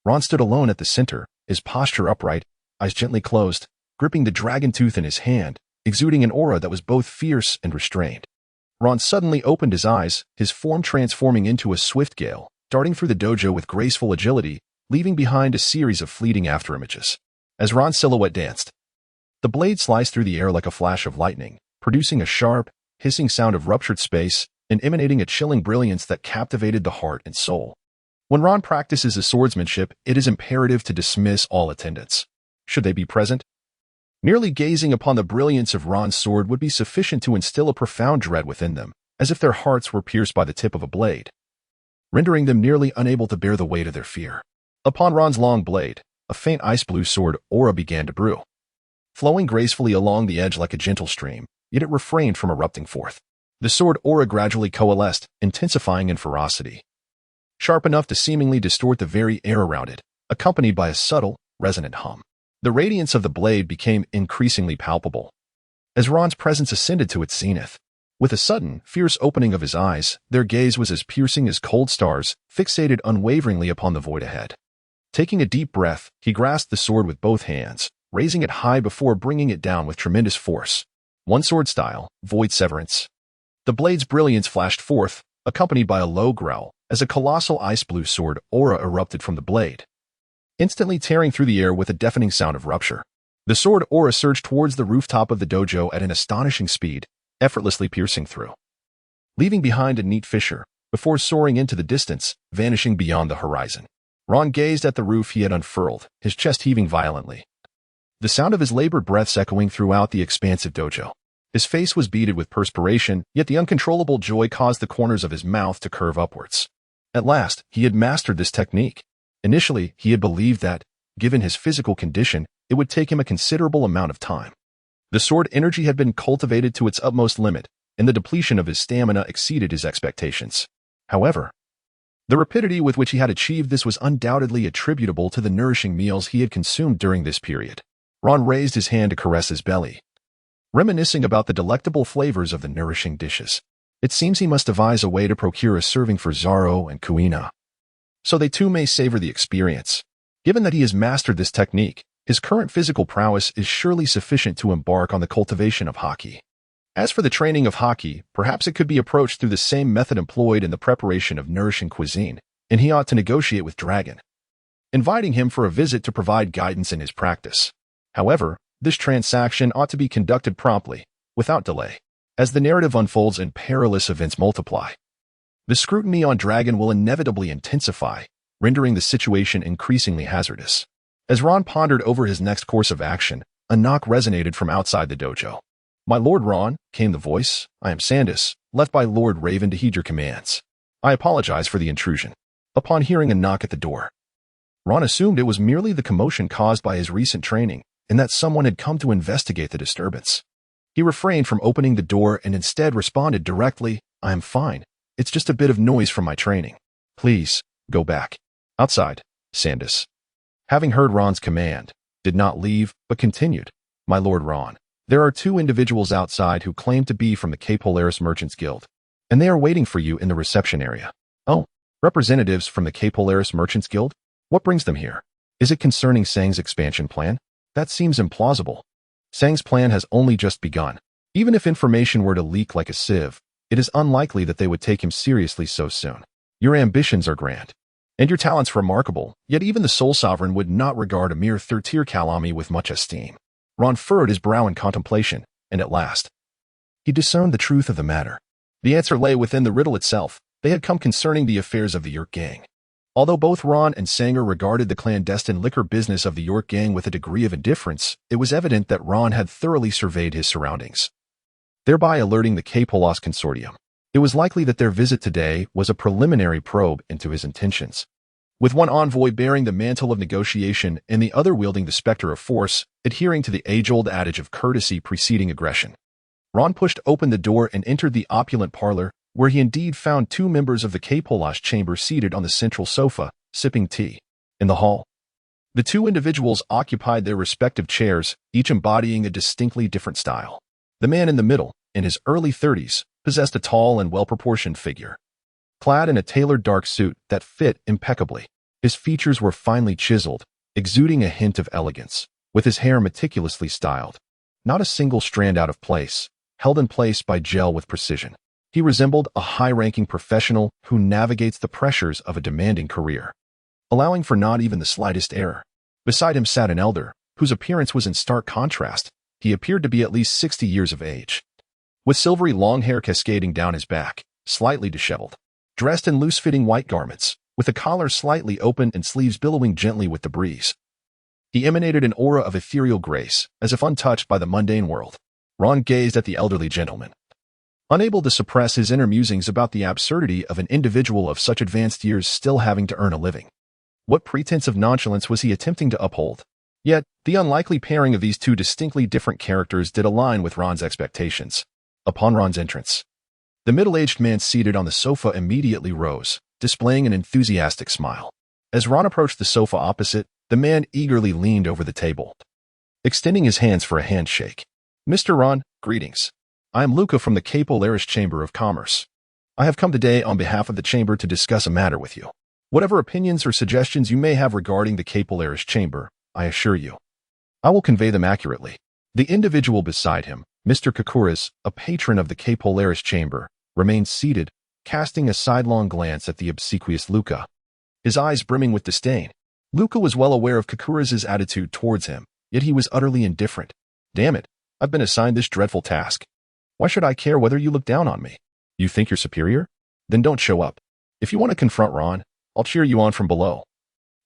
Ron stood alone at the center, his posture upright, eyes gently closed, gripping the dragon tooth in his hand, exuding an aura that was both fierce and restrained. Ron suddenly opened his eyes, his form transforming into a swift gale, darting through the dojo with graceful agility, leaving behind a series of fleeting afterimages. As Ron's silhouette danced, the blade sliced through the air like a flash of lightning, producing a sharp, hissing sound of ruptured space and emanating a chilling brilliance that captivated the heart and soul. When Ron practices his swordsmanship, it is imperative to dismiss all attendants, should they be present. Merely gazing upon the brilliance of Ron's sword would be sufficient to instill a profound dread within them, as if their hearts were pierced by the tip of a blade, rendering them nearly unable to bear the weight of their fear. Upon Ron's long blade, a faint ice-blue sword aura began to brew, flowing gracefully along the edge like a gentle stream, yet it refrained from erupting forth. The sword aura gradually coalesced, intensifying in ferocity, sharp enough to seemingly distort the very air around it, accompanied by a subtle, resonant hum. The radiance of the blade became increasingly palpable as Ron's presence ascended to its zenith. With a sudden, fierce opening of his eyes, their gaze was as piercing as cold stars, fixated unwaveringly upon the void ahead. Taking a deep breath, he grasped the sword with both hands, raising it high before bringing it down with tremendous force. One sword style, void severance. The blade's brilliance flashed forth, accompanied by a low growl, as a colossal ice-blue sword aura erupted from the blade, instantly tearing through the air with a deafening sound of rupture. The sword aura surged towards the rooftop of the dojo at an astonishing speed, effortlessly piercing through, leaving behind a neat fissure, before soaring into the distance, vanishing beyond the horizon. Ron gazed at the roof he had unfurled, his chest heaving violently, the sound of his labored breaths echoing throughout the expansive dojo. His face was beaded with perspiration, yet the uncontrollable joy caused the corners of his mouth to curve upwards. At last, he had mastered this technique. Initially, he had believed that, given his physical condition, it would take him a considerable amount of time. The sword energy had been cultivated to its utmost limit, and the depletion of his stamina exceeded his expectations. However, the rapidity with which he had achieved this was undoubtedly attributable to the nourishing meals he had consumed during this period. Ron raised his hand to caress his belly, reminiscing about the delectable flavors of the nourishing dishes. It seems he must devise a way to procure a serving for Zoro and Kuina, so they too may savor the experience. Given that he has mastered this technique, his current physical prowess is surely sufficient to embark on the cultivation of haki. As for the training of haki, perhaps it could be approached through the same method employed in the preparation of nourishing cuisine, and he ought to negotiate with Dragon. inviting him for a visit to provide guidance in his practice. However, this transaction ought to be conducted promptly, without delay, as the narrative unfolds and perilous events multiply. The scrutiny on Dragon will inevitably intensify, rendering the situation increasingly hazardous. As Ron pondered over his next course of action, a knock resonated from outside the dojo. "My Lord Ron," came the voice. "I am Sandus, left by Lord Raven to heed your commands. I apologize for the intrusion." Upon hearing a knock at the door, Ron assumed it was merely the commotion caused by his recent training and that someone had come to investigate the disturbance. He refrained from opening the door and instead responded directly, "I am fine. It's just a bit of noise from my training. Please, go back." Outside, Sandus, having heard Ron's command, did not leave, but continued, "My Lord Ron, there are 2 individuals outside who claim to be from the Cape Polaris Merchants Guild, and they are waiting for you in the reception area." "Oh, representatives from the Cape Polaris Merchants Guild? What brings them here? Is it concerning Sang's expansion plan? That seems implausible. Sang's plan has only just begun. Even if information were to leak like a sieve, it is unlikely that they would take him seriously so soon. Your ambitions are grand, and your talents remarkable, yet even the Soul Sovereign would not regard a mere third-tier Kalami with much esteem." Ron furrowed his brow in contemplation, and at last, he discerned the truth of the matter. The answer lay within the riddle itself. They had come concerning the affairs of the York Gang. Although both Ron and Sanger regarded the clandestine liquor business of the York Gang with a degree of indifference, it was evident that Ron had thoroughly surveyed his surroundings, thereby alerting the Cape Polaris Consortium. It was likely that their visit today was a preliminary probe into his intentions. With one envoy bearing the mantle of negotiation and the other wielding the specter of force, adhering to the age-old adage of courtesy preceding aggression, Ron pushed open the door and entered the opulent parlor, where he indeed found 2 members of the Cape Polaris chamber seated on the central sofa, sipping tea. In the hall, the 2 individuals occupied their respective chairs, each embodying a distinctly different style. The man in the middle, in his early 30s, possessed a tall and well-proportioned figure. Clad in a tailored dark suit that fit impeccably, his features were finely chiseled, exuding a hint of elegance, with his hair meticulously styled, not a single strand out of place, held in place by gel with precision. He resembled a high-ranking professional who navigates the pressures of a demanding career, allowing for not even the slightest error. Beside him sat an elder, whose appearance was in stark contrast. He appeared to be at least 60 years of age, with silvery long hair cascading down his back, slightly disheveled, dressed in loose-fitting white garments, with a collar slightly open and sleeves billowing gently with the breeze. He emanated an aura of ethereal grace, as if untouched by the mundane world. Ron gazed at the elderly gentleman, unable to suppress his inner musings about the absurdity of an individual of such advanced years still having to earn a living. What pretense of nonchalance was he attempting to uphold? Yet, the unlikely pairing of these 2 distinctly different characters did align with Ron's expectations. Upon Ron's entrance, the middle-aged man seated on the sofa immediately rose, displaying an enthusiastic smile. As Ron approached the sofa opposite, the man eagerly leaned over the table, extending his hands for a handshake. "Mr. Ron, greetings. I am Luca from the Cape Polaris Chamber of Commerce. I have come today on behalf of the chamber to discuss a matter with you. Whatever opinions or suggestions you may have regarding the Cape Polaris Chamber, I assure you, I will convey them accurately." The individual beside him, Mr. Kakuras, a patron of the Cape Polaris Chamber, remained seated, casting a sidelong glance at the obsequious Luca, his eyes brimming with disdain. Luca was well aware of Kakuras's attitude towards him, yet he was utterly indifferent. "Damn it, I've been assigned this dreadful task. Why should I care whether you look down on me? You think you're superior? Then don't show up. If you want to confront Ron, I'll cheer you on from below.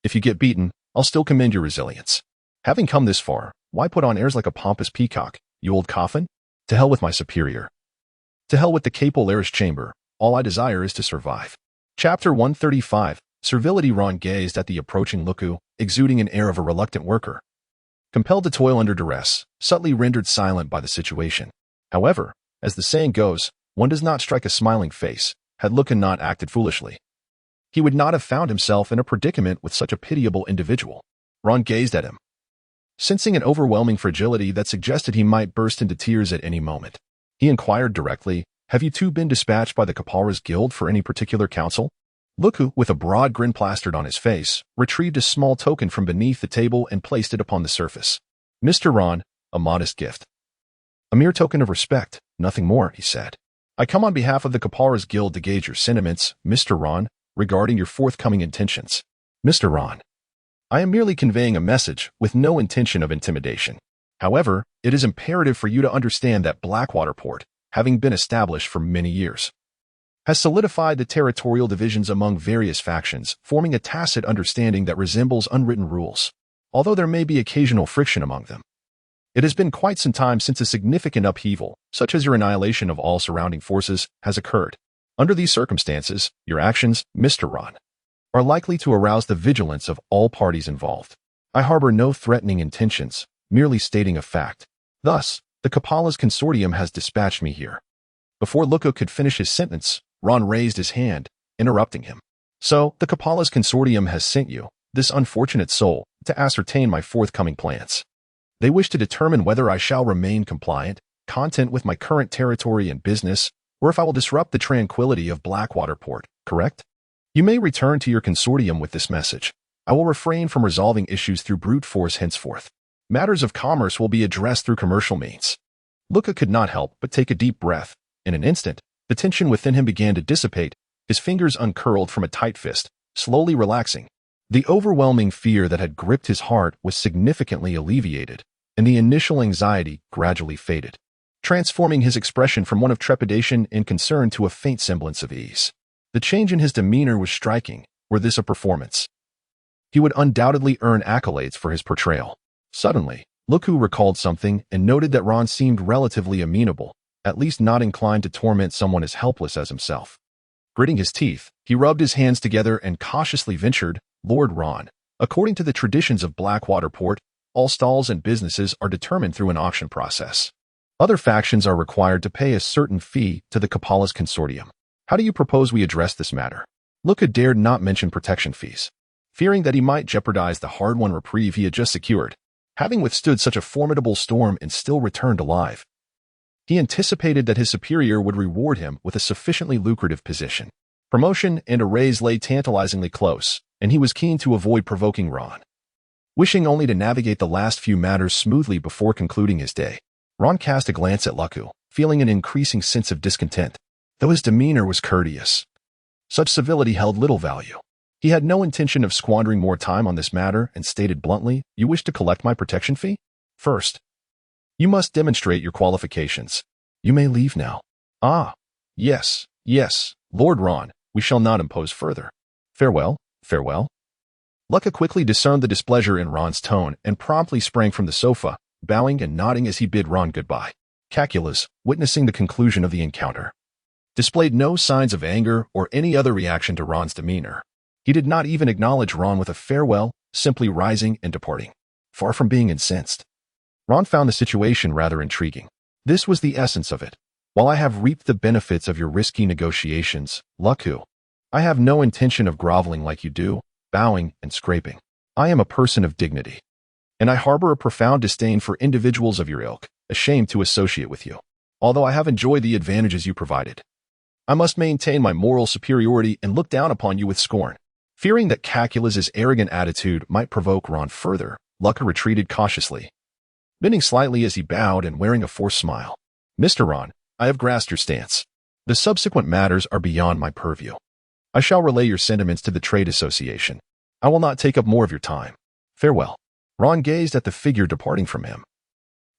If you get beaten, I'll still commend your resilience. Having come this far, why put on airs like a pompous peacock, you old coffin? To hell with my superior. To hell with the Cape Polaris Chamber. All I desire is to survive." Chapter 135. Servility. Ron gazed at the approaching Luku, exuding an air of a reluctant worker, compelled to toil under duress, subtly rendered silent by the situation. However, as the saying goes, one does not strike a smiling face. Had Luka not acted foolishly, he would not have found himself in a predicament with such a pitiable individual. Ron gazed at him, sensing an overwhelming fragility that suggested he might burst into tears at any moment. He inquired directly, "Have you 2 been dispatched by the Kapalra's Guild for any particular counsel?" Luku, with a broad grin plastered on his face, retrieved a small token from beneath the table and placed it upon the surface. "Mr. Ron, a modest gift. A mere token of respect, nothing more," he said. "I come on behalf of the Kapalra's Guild to gauge your sentiments, Mr. Ron, regarding your forthcoming intentions." "Mr. Ron, I am merely conveying a message with no intention of intimidation. However, it is imperative for you to understand that Blackwater Port, having been established for many years, has solidified the territorial divisions among various factions, forming a tacit understanding that resembles unwritten rules, although there may be occasional friction among them. It has been quite some time since a significant upheaval, such as your annihilation of all surrounding forces, has occurred. Under these circumstances, your actions, Mr. Ron, are likely to arouse the vigilance of all parties involved. I harbor no threatening intentions, merely stating a fact. Thus, the Kapala's consortium has dispatched me here. Before Luka could finish his sentence, Ron raised his hand, interrupting him. So, the Kapala's consortium has sent you, this unfortunate soul, to ascertain my forthcoming plans. They wish to determine whether I shall remain compliant, content with my current territory and business, or if I will disrupt the tranquility of Blackwater Port, correct? You may return to your consortium with this message. I will refrain from resolving issues through brute force henceforth. Matters of commerce will be addressed through commercial means. Luka could not help but take a deep breath. In an instant, the tension within him began to dissipate, his fingers uncurled from a tight fist, slowly relaxing. The overwhelming fear that had gripped his heart was significantly alleviated, and the initial anxiety gradually faded, transforming his expression from one of trepidation and concern to a faint semblance of ease. The change in his demeanor was striking. Were this a performance, he would undoubtedly earn accolades for his portrayal. Suddenly, Luku recalled something and noted that Ron seemed relatively amenable, at least not inclined to torment someone as helpless as himself. Gritting his teeth, he rubbed his hands together and cautiously ventured, Lord Ron, according to the traditions of Blackwater Port, all stalls and businesses are determined through an auction process. Other factions are required to pay a certain fee to the Kapala's consortium. How do you propose we address this matter? Luka dared not mention protection fees, fearing that he might jeopardize the hard-won reprieve he had just secured. Having withstood such a formidable storm and still returned alive, he anticipated that his superior would reward him with a sufficiently lucrative position. Promotion and a raise lay tantalizingly close, and he was keen to avoid provoking Ron. Wishing only to navigate the last few matters smoothly before concluding his day, Ron cast a glance at Luku, feeling an increasing sense of discontent. Though his demeanor was courteous, such civility held little value. He had no intention of squandering more time on this matter and stated bluntly, "You wish to collect my protection fee? First, you must demonstrate your qualifications. You may leave now." "Ah, yes, Lord Ron, we shall not impose further. Farewell, farewell." Luka quickly discerned the displeasure in Ron's tone and promptly sprang from the sofa, bowing and nodding as he bid Ron goodbye. Caculas, witnessing the conclusion of the encounter, displayed no signs of anger or any other reaction to Ron's demeanor. He did not even acknowledge Ron with a farewell, simply rising and departing. Far from being incensed, Ron found the situation rather intriguing. This was the essence of it. While I have reaped the benefits of your risky negotiations, Luku, I have no intention of groveling like you do, bowing and scraping. I am a person of dignity, and I harbor a profound disdain for individuals of your ilk, ashamed to associate with you. Although I have enjoyed the advantages you provided, I must maintain my moral superiority and look down upon you with scorn. Fearing that Caculas's arrogant attitude might provoke Ron further, Luka retreated cautiously, bending slightly as he bowed and wearing a forced smile. "Mr. Ron, I have grasped your stance. The subsequent matters are beyond my purview. I shall relay your sentiments to the trade association. I will not take up more of your time. Farewell." Ron gazed at the figure departing from him,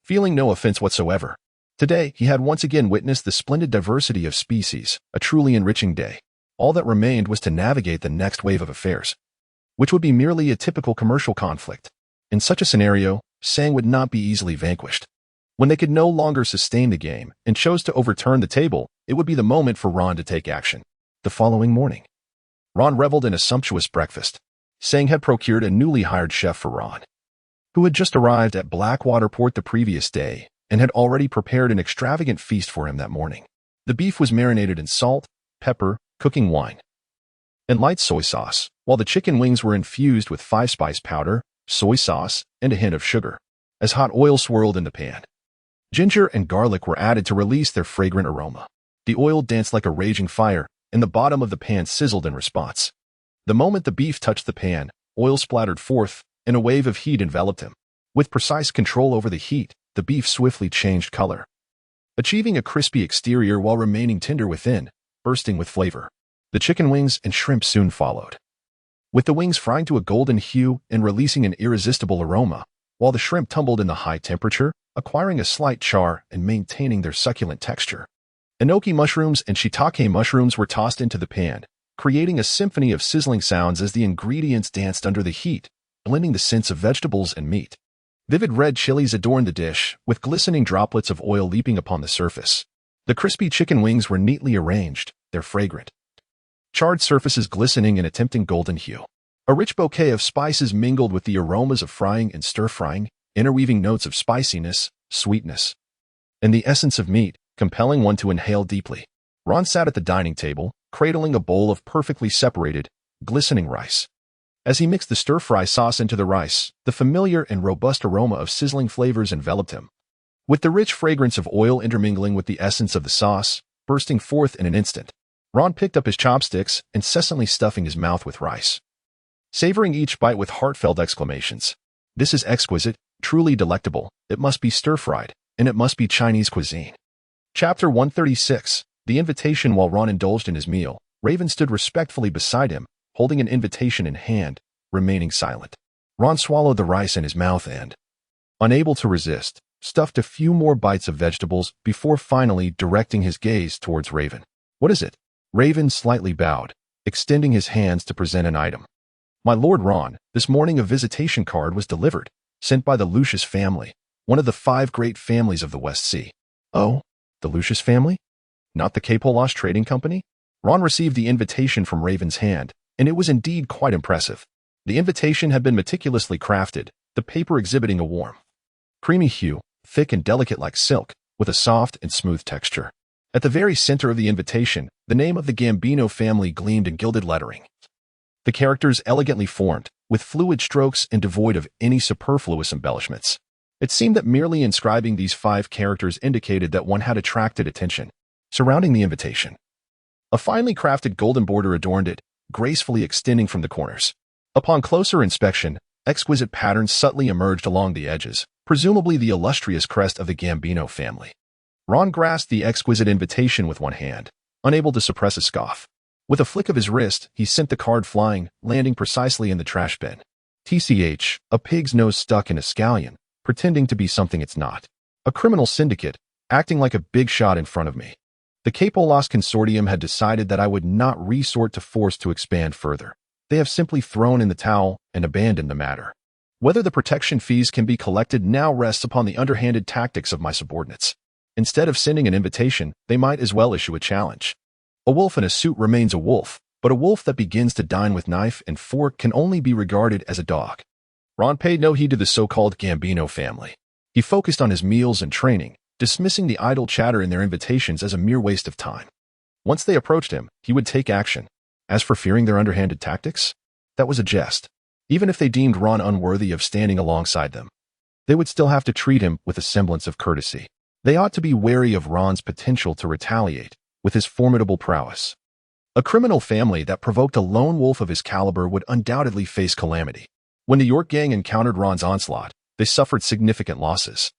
feeling no offense whatsoever. Today, he had once again witnessed the splendid diversity of species, a truly enriching day. All that remained was to navigate the next wave of affairs, which would be merely a typical commercial conflict. In such a scenario, Sang would not be easily vanquished. When they could no longer sustain the game and chose to overturn the table, it would be the moment for Ron to take action. The following morning, Ron reveled in a sumptuous breakfast. Sang had procured a newly hired chef for Ron, who had just arrived at Blackwater Port the previous day and had already prepared an extravagant feast for him that morning. The beef was marinated in salt, pepper, cooking wine, and light soy sauce, while the chicken wings were infused with 5-spice powder, soy sauce, and a hint of sugar. As hot oil swirled in the pan, ginger and garlic were added to release their fragrant aroma. The oil danced like a raging fire, and the bottom of the pan sizzled in response. The moment the beef touched the pan, oil splattered forth, and a wave of heat enveloped him. With precise control over the heat, the beef swiftly changed color, achieving a crispy exterior while remaining tender within, bursting with flavor. The chicken wings and shrimp soon followed, with the wings frying to a golden hue and releasing an irresistible aroma, while the shrimp tumbled in the high temperature, acquiring a slight char and maintaining their succulent texture. Enoki mushrooms and shiitake mushrooms were tossed into the pan, creating a symphony of sizzling sounds as the ingredients danced under the heat, blending the scents of vegetables and meat. Vivid red chilies adorned the dish, with glistening droplets of oil leaping upon the surface. The crispy chicken wings were neatly arranged, their fragrant, charred surfaces glistening in a tempting golden hue. A rich bouquet of spices mingled with the aromas of frying and stir-frying, interweaving notes of spiciness, sweetness, and the essence of meat, compelling one to inhale deeply. Ron sat at the dining table, cradling a bowl of perfectly separated, glistening rice. As he mixed the stir-fry sauce into the rice, the familiar and robust aroma of sizzling flavors enveloped him, with the rich fragrance of oil intermingling with the essence of the sauce, bursting forth in an instant. Ron picked up his chopsticks, incessantly stuffing his mouth with rice, savoring each bite with heartfelt exclamations. This is exquisite, truly delectable, it must be stir-fried, and it must be Chinese cuisine. Chapter 136. The invitation. While Ron indulged in his meal, Raven stood respectfully beside him, holding an invitation in hand, remaining silent. Ron swallowed the rice in his mouth and, unable to resist, stuffed a few more bites of vegetables before finally directing his gaze towards Raven. What is it? Raven slightly bowed, extending his hands to present an item. My Lord Ron, this morning a visitation card was delivered, sent by the Lucius family, one of the 5 great families of the West Sea. Oh, the Lucius family? Not the Capolos Trading Company? Ron received the invitation from Raven's hand, and it was indeed quite impressive. The invitation had been meticulously crafted, the paper exhibiting a warm, creamy hue, thick and delicate like silk, with a soft and smooth texture. At the very center of the invitation, the name of the Gambino family gleamed in gilded lettering. The characters elegantly formed, with fluid strokes and devoid of any superfluous embellishments. It seemed that merely inscribing these 5 characters indicated that one had attracted attention. Surrounding the invitation, a finely crafted golden border adorned it, gracefully extending from the corners. Upon closer inspection, exquisite patterns subtly emerged along the edges, presumably the illustrious crest of the Gambino family. Ron grasped the exquisite invitation with one hand, unable to suppress a scoff. With a flick of his wrist, he sent the card flying, landing precisely in the trash bin. TCH, a pig's nose stuck in a scallion, pretending to be something it's not. A criminal syndicate, acting like a big shot in front of me. The Capolos Consortium had decided that I would not resort to force to expand further. They have simply thrown in the towel and abandoned the matter. Whether the protection fees can be collected now rests upon the underhanded tactics of my subordinates. Instead of sending an invitation, they might as well issue a challenge. A wolf in a suit remains a wolf, but a wolf that begins to dine with knife and fork can only be regarded as a dog. Ron paid no heed to the so-called Gambino family. He focused on his meals and training, dismissing the idle chatter in their invitations as a mere waste of time. Once they approached him, he would take action. As for fearing their underhanded tactics, that was a jest. Even if they deemed Ron unworthy of standing alongside them, they would still have to treat him with a semblance of courtesy. They ought to be wary of Ron's potential to retaliate, with his formidable prowess. A criminal family that provoked a lone wolf of his caliber would undoubtedly face calamity. When the York gang encountered Ron's onslaught, they suffered significant losses,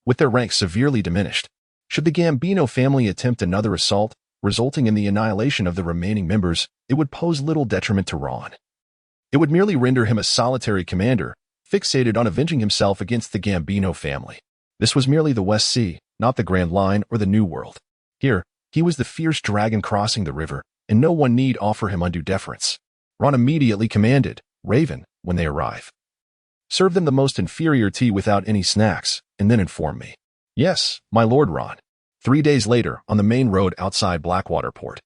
with their ranks severely diminished. Should the Gambino family attempt another assault, resulting in the annihilation of the remaining members, it would pose little detriment to Ron. It would merely render him a solitary commander, fixated on avenging himself against the Gambino family. This was merely the West Sea, not the Grand Line or the New World. Here, he was the fierce dragon crossing the river, and no one need offer him undue deference. Ron immediately commanded, Raven, when they arrive, serve them the most inferior tea without any snacks, and then inform me. Yes, my Lord Ron. 3 days later, on the main road outside Blackwater Port,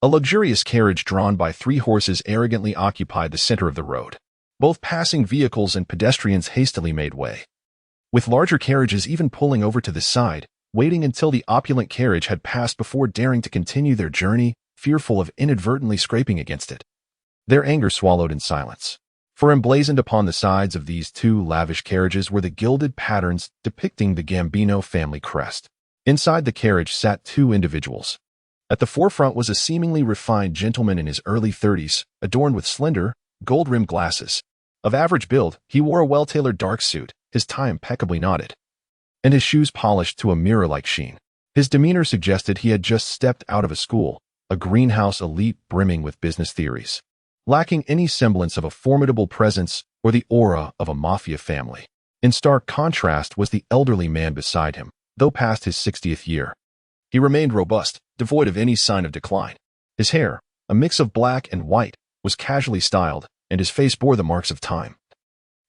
a luxurious carriage drawn by 3 horses arrogantly occupied the center of the road. Both passing vehicles and pedestrians hastily made way, with larger carriages even pulling over to the side, waiting until the opulent carriage had passed before daring to continue their journey, fearful of inadvertently scraping against it. Their anger swallowed in silence. For emblazoned upon the sides of these 2 lavish carriages were the gilded patterns depicting the Gambino family crest. Inside the carriage sat 2 individuals. At the forefront was a seemingly refined gentleman in his early 30s, adorned with slender, gold-rimmed glasses. Of average build, he wore a well-tailored dark suit, his tie impeccably knotted, and his shoes polished to a mirror-like sheen. His demeanor suggested he had just stepped out of a school, a greenhouse elite brimming with business theories. lacking any semblance of a formidable presence or the aura of a mafia family. In stark contrast was the elderly man beside him, though past his 60th year. He remained robust, devoid of any sign of decline. His hair, a mix of black and white, was casually styled, and his face bore the marks of time.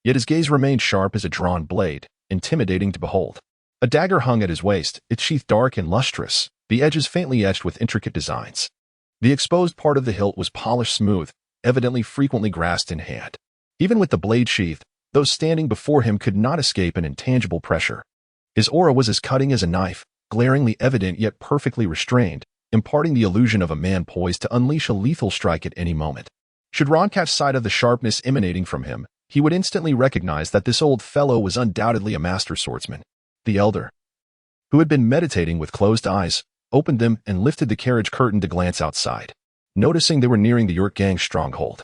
Yet his gaze remained sharp as a drawn blade, intimidating to behold. A dagger hung at his waist, its sheath dark and lustrous, the edges faintly etched with intricate designs. The exposed part of the hilt was polished smooth, evidently frequently grasped in hand. Even with the blade sheathed, those standing before him could not escape an intangible pressure. His aura was as cutting as a knife, glaringly evident yet perfectly restrained, imparting the illusion of a man poised to unleash a lethal strike at any moment. Should Ron catch sight of the sharpness emanating from him, he would instantly recognize that this old fellow was undoubtedly a master swordsman. The elder, who had been meditating with closed eyes, opened them and lifted the carriage curtain to glance outside. Noticing they were nearing the York gang's stronghold,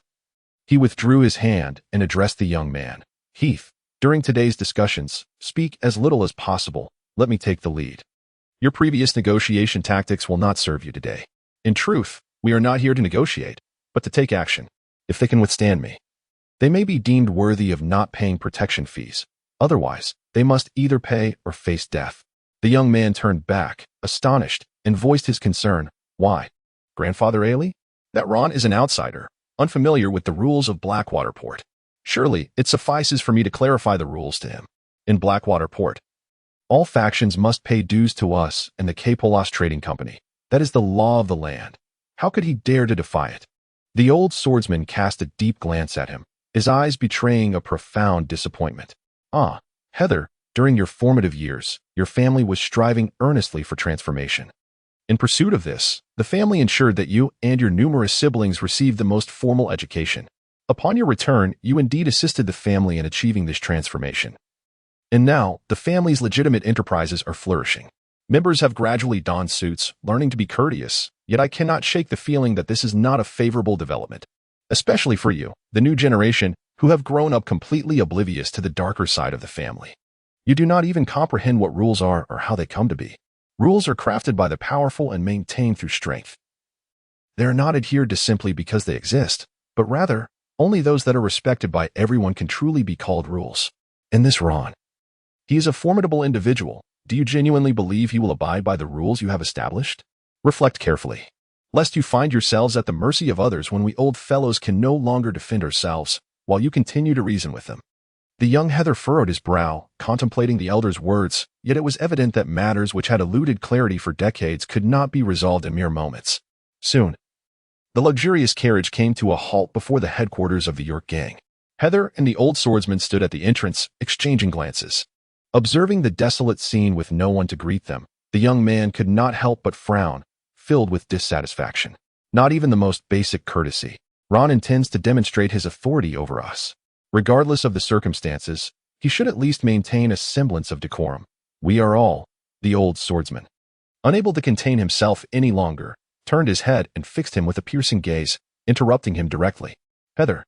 he withdrew his hand and addressed the young man. Heath, during today's discussions, speak as little as possible. Let me take the lead. Your previous negotiation tactics will not serve you today. In truth, we are not here to negotiate, but to take action. If they can withstand me, they may be deemed worthy of not paying protection fees. Otherwise, they must either pay or face death. The young man turned back, astonished, and voiced his concern. Why? Grandfather Ailey? That Ron is an outsider, unfamiliar with the rules of Blackwater Port. Surely, it suffices for me to clarify the rules to him. In Blackwater Port, all factions must pay dues to us and the Capolas Trading Company. That is the law of the land. How could he dare to defy it? The old swordsman cast a deep glance at him, his eyes betraying a profound disappointment. Ah, Heather, during your formative years, your family was striving earnestly for transformation. In pursuit of this, the family ensured that you and your numerous siblings received the most formal education. Upon your return, you indeed assisted the family in achieving this transformation. And now, the family's legitimate enterprises are flourishing. Members have gradually donned suits, learning to be courteous, yet I cannot shake the feeling that this is not a favorable development. Especially for you, the new generation, who have grown up completely oblivious to the darker side of the family. You do not even comprehend what rules are or how they come to be. Rules are crafted by the powerful and maintained through strength. They are not adhered to simply because they exist, but rather, only those that are respected by everyone can truly be called rules. And this Ron. He is a formidable individual. Do you genuinely believe he will abide by the rules you have established? Reflect carefully, lest you find yourselves at the mercy of others when we old fellows can no longer defend ourselves, while you continue to reason with them. The young Heather furrowed his brow, contemplating the elder's words, yet it was evident that matters which had eluded clarity for decades could not be resolved in mere moments. Soon, the luxurious carriage came to a halt before the headquarters of the York gang. Heather and the old swordsman stood at the entrance, exchanging glances. Observing the desolate scene with no one to greet them, the young man could not help but frown, filled with dissatisfaction. Not even the most basic courtesy. Ron intends to demonstrate his authority over us. Regardless of the circumstances, he should at least maintain a semblance of decorum. We are all, the old swordsman, unable to contain himself any longer, turned his head and fixed him with a piercing gaze, interrupting him directly. Heather,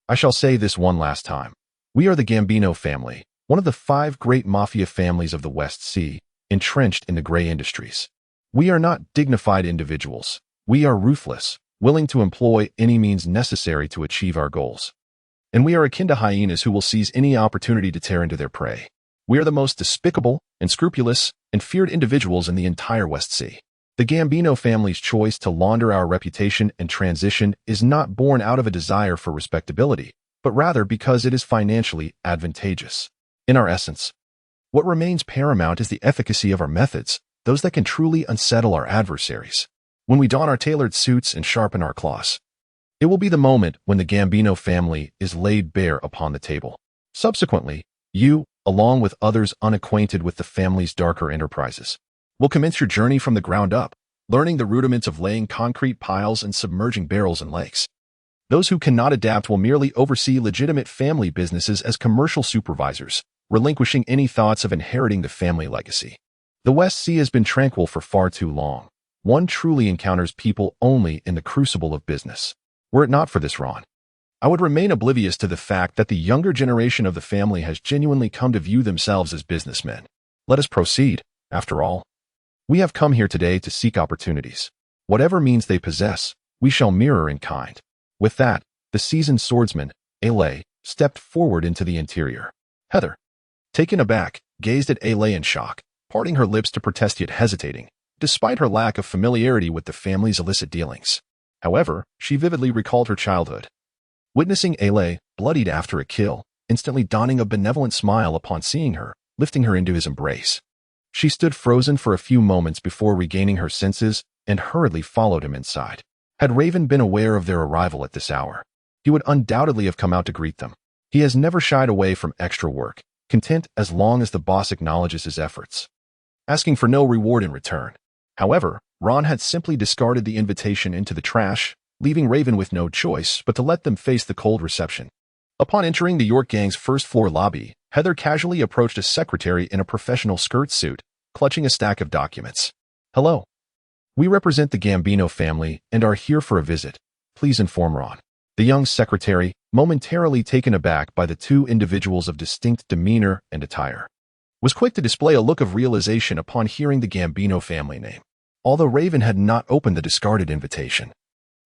I shall say this one last time. We are the Gambino family, one of the 5 great mafia families of the West Sea, entrenched in the gray industries. We are not dignified individuals. We are ruthless, willing to employ any means necessary to achieve our goals. And we are akin to hyenas who will seize any opportunity to tear into their prey. We are the most despicable, unscrupulous, and feared individuals in the entire West Sea. The Gambino family's choice to launder our reputation and transition is not born out of a desire for respectability, but rather because it is financially advantageous. In our essence, what remains paramount is the efficacy of our methods, those that can truly unsettle our adversaries. When we don our tailored suits and sharpen our claws, it will be the moment when the Gambino family is laid bare upon the table. Subsequently, you, along with others unacquainted with the family's darker enterprises, will commence your journey from the ground up, learning the rudiments of laying concrete piles and submerging barrels in lakes. Those who cannot adapt will merely oversee legitimate family businesses as commercial supervisors, relinquishing any thoughts of inheriting the family legacy. The West Sea has been tranquil for far too long. One truly encounters people only in the crucible of business. Were it not for this, Ron, I would remain oblivious to the fact that the younger generation of the family has genuinely come to view themselves as businessmen. Let us proceed, after all. We have come here today to seek opportunities. Whatever means they possess, we shall mirror in kind. With that, The seasoned swordsman, Ailey, stepped forward into the interior. Heather, taken aback, gazed at Ailey in shock, parting her lips to protest yet hesitating, despite her lack of familiarity with the family's illicit dealings. However, she vividly recalled her childhood. Witnessing Ailey, bloodied after a kill, instantly donning a benevolent smile upon seeing her, lifting her into his embrace. She stood frozen for a few moments before regaining her senses and hurriedly followed him inside. Had Raven been aware of their arrival at this hour, he would undoubtedly have come out to greet them. He has never shied away from extra work, content as long as the boss acknowledges his efforts, asking for no reward in return. However, Ron had simply discarded the invitation into the trash, leaving Raven with no choice but to let them face the cold reception. Upon entering the York Gang's first-floor lobby, Heather casually approached a secretary in a professional skirt suit, clutching a stack of documents. "Hello. We represent the Gambino family and are here for a visit. Please inform Ron." The young secretary, momentarily taken aback by the two individuals of distinct demeanor and attire, was quick to display a look of realization upon hearing the Gambino family name. Although Raven had not opened the discarded invitation,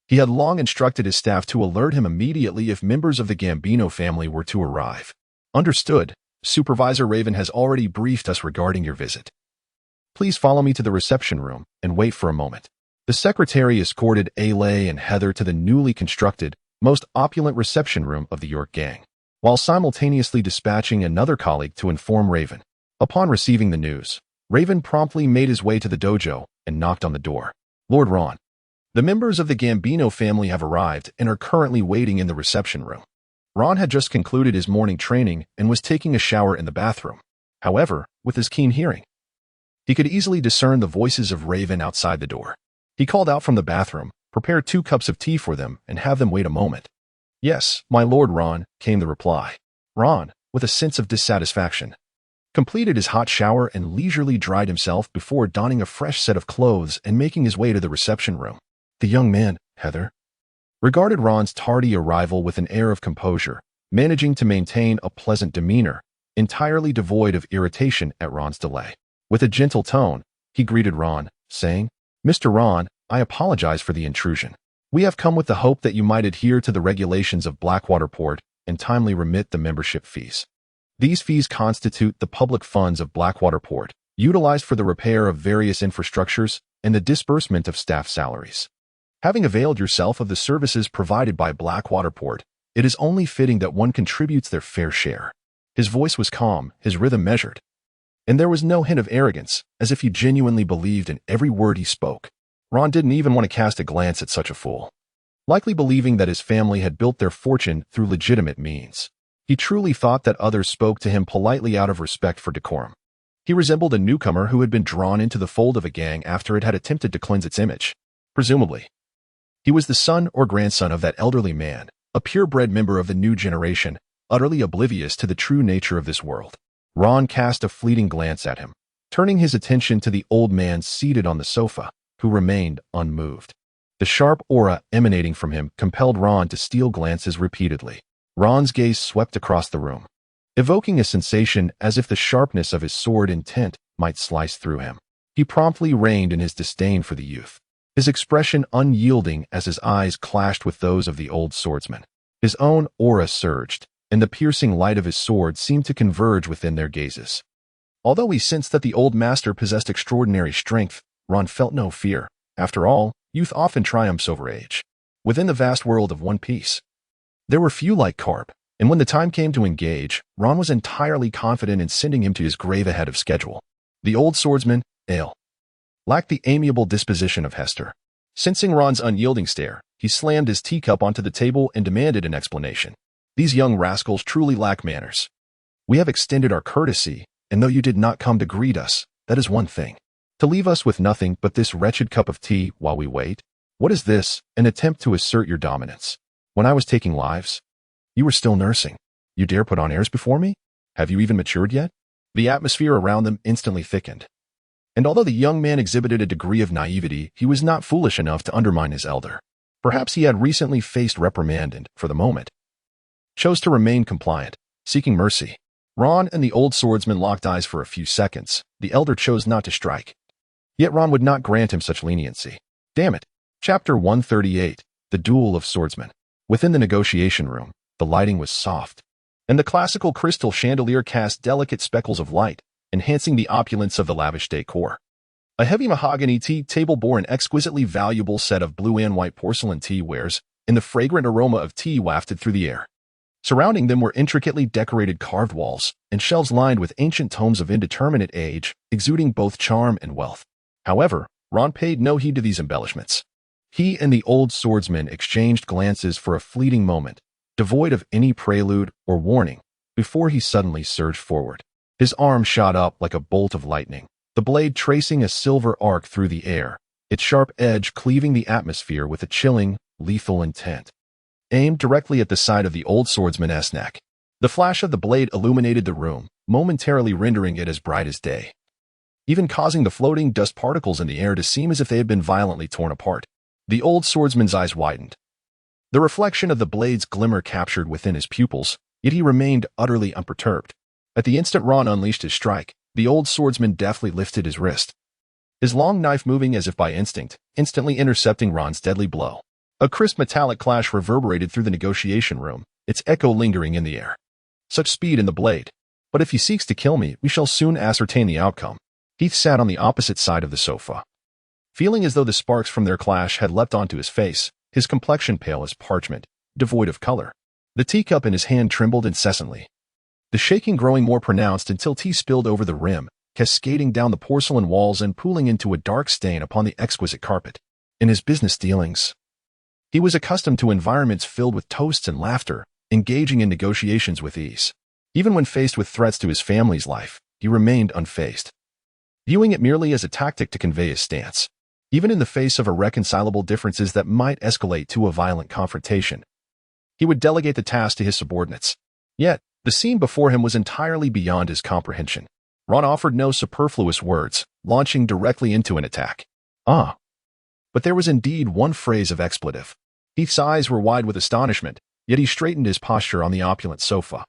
he had long instructed his staff to alert him immediately if members of the Gambino family were to arrive. "Understood. Supervisor Raven has already briefed us regarding your visit. Please follow me to the reception room and wait for a moment." The secretary escorted Ailey and Heather to the newly constructed, most opulent reception room of the York Gang, while simultaneously dispatching another colleague to inform Raven. Upon receiving the news, Raven promptly made his way to the dojo and knocked on the door. "Lord Ron, the members of the Gambino family have arrived and are currently waiting in the reception room." Ron had just concluded his morning training and was taking a shower in the bathroom. However, with his keen hearing, he could easily discern the voices of Raven outside the door. He called out from the bathroom, "Prepare 2 cups of tea for them and have them wait a moment." "Yes, my lord Ron," came the reply. Ron, with a sense of dissatisfaction, completed his hot shower and leisurely dried himself before donning a fresh set of clothes and making his way to the reception room. The young man, Heather, regarded Ron's tardy arrival with an air of composure, managing to maintain a pleasant demeanor, entirely devoid of irritation at Ron's delay. With a gentle tone, he greeted Ron, saying, "Mr. Ron, I apologize for the intrusion. We have come with the hope that you might adhere to the regulations of Blackwater Port and timely remit the membership fees. These fees constitute the public funds of Blackwater Port, utilized for the repair of various infrastructures and the disbursement of staff salaries. Having availed yourself of the services provided by Blackwater Port, it is only fitting that one contributes their fair share." His voice was calm, his rhythm measured, and there was no hint of arrogance, as if he genuinely believed in every word he spoke. Ron didn't even want to cast a glance at such a fool, likely believing that his family had built their fortune through legitimate means. He truly thought that others spoke to him politely out of respect for decorum. He resembled a newcomer who had been drawn into the fold of a gang after it had attempted to cleanse its image. Presumably, he was the son or grandson of that elderly man, a purebred member of the new generation, utterly oblivious to the true nature of this world. Ron cast a fleeting glance at him, turning his attention to the old man seated on the sofa, who remained unmoved. The sharp aura emanating from him compelled Ron to steal glances repeatedly. Ron's gaze swept across the room, evoking a sensation as if the sharpness of his sword intent might slice through him. He promptly reined in his disdain for the youth, his expression unyielding as his eyes clashed with those of the old swordsman. His own aura surged, and the piercing light of his sword seemed to converge within their gazes. Although he sensed that the old master possessed extraordinary strength, Ron felt no fear. After all, youth often triumphs over age. Within the vast world of One Piece, there were few like Carp, and when the time came to engage, Ron was entirely confident in sending him to his grave ahead of schedule. The old swordsman, Ale, lacked the amiable disposition of Hester. Sensing Ron's unyielding stare, he slammed his teacup onto the table and demanded an explanation. "These young rascals truly lack manners. We have extended our courtesy, and though you did not come to greet us, that is one thing. To leave us with nothing but this wretched cup of tea while we wait? What is this, an attempt to assert your dominance? When I was taking lives, you were still nursing. You dare put on airs before me? Have you even matured yet?" The atmosphere around them instantly thickened. And although the young man exhibited a degree of naivety, he was not foolish enough to undermine his elder. Perhaps he had recently faced reprimand and, for the moment, chose to remain compliant, seeking mercy. Ron and the old swordsman locked eyes for a few seconds. The elder chose not to strike. Yet Ron would not grant him such leniency. Damn it. Chapter 138, The Duel of Swordsmen. Within the negotiation room, the lighting was soft, and the classical crystal chandelier cast delicate speckles of light, enhancing the opulence of the lavish decor. A heavy mahogany tea table bore an exquisitely valuable set of blue and white porcelain teawares, and the fragrant aroma of tea wafted through the air. Surrounding them were intricately decorated carved walls and shelves lined with ancient tomes of indeterminate age, exuding both charm and wealth. However, Ron paid no heed to these embellishments. He and the old swordsman exchanged glances for a fleeting moment, devoid of any prelude or warning, before he suddenly surged forward. His arm shot up like a bolt of lightning, the blade tracing a silver arc through the air, its sharp edge cleaving the atmosphere with a chilling, lethal intent. Aimed directly at the side of the old swordsman's neck. The flash of the blade illuminated the room, momentarily rendering it as bright as day, even causing the floating dust particles in the air to seem as if they had been violently torn apart. The old swordsman's eyes widened. The reflection of the blade's glimmer captured within his pupils, yet he remained utterly unperturbed. At the instant Ron unleashed his strike, the old swordsman deftly lifted his wrist, his long knife moving as if by instinct, instantly intercepting Ron's deadly blow. A crisp metallic clash reverberated through the negotiation room, its echo lingering in the air. Such speed in the blade. But if he seeks to kill me, we shall soon ascertain the outcome. Heath sat on the opposite side of the sofa, feeling as though the sparks from their clash had leapt onto his face, his complexion pale as parchment, devoid of color. The teacup in his hand trembled incessantly, the shaking growing more pronounced until tea spilled over the rim, cascading down the porcelain walls and pooling into a dark stain upon the exquisite carpet. In his business dealings, he was accustomed to environments filled with toasts and laughter, engaging in negotiations with ease. Even when faced with threats to his family's life, he remained unfazed, viewing it merely as a tactic to convey his stance. Even in the face of irreconcilable differences that might escalate to a violent confrontation, he would delegate the task to his subordinates. Yet, the scene before him was entirely beyond his comprehension. Ron offered no superfluous words, launching directly into an attack. But there was indeed one phrase of expletive. Heath's eyes were wide with astonishment, yet he straightened his posture on the opulent sofa,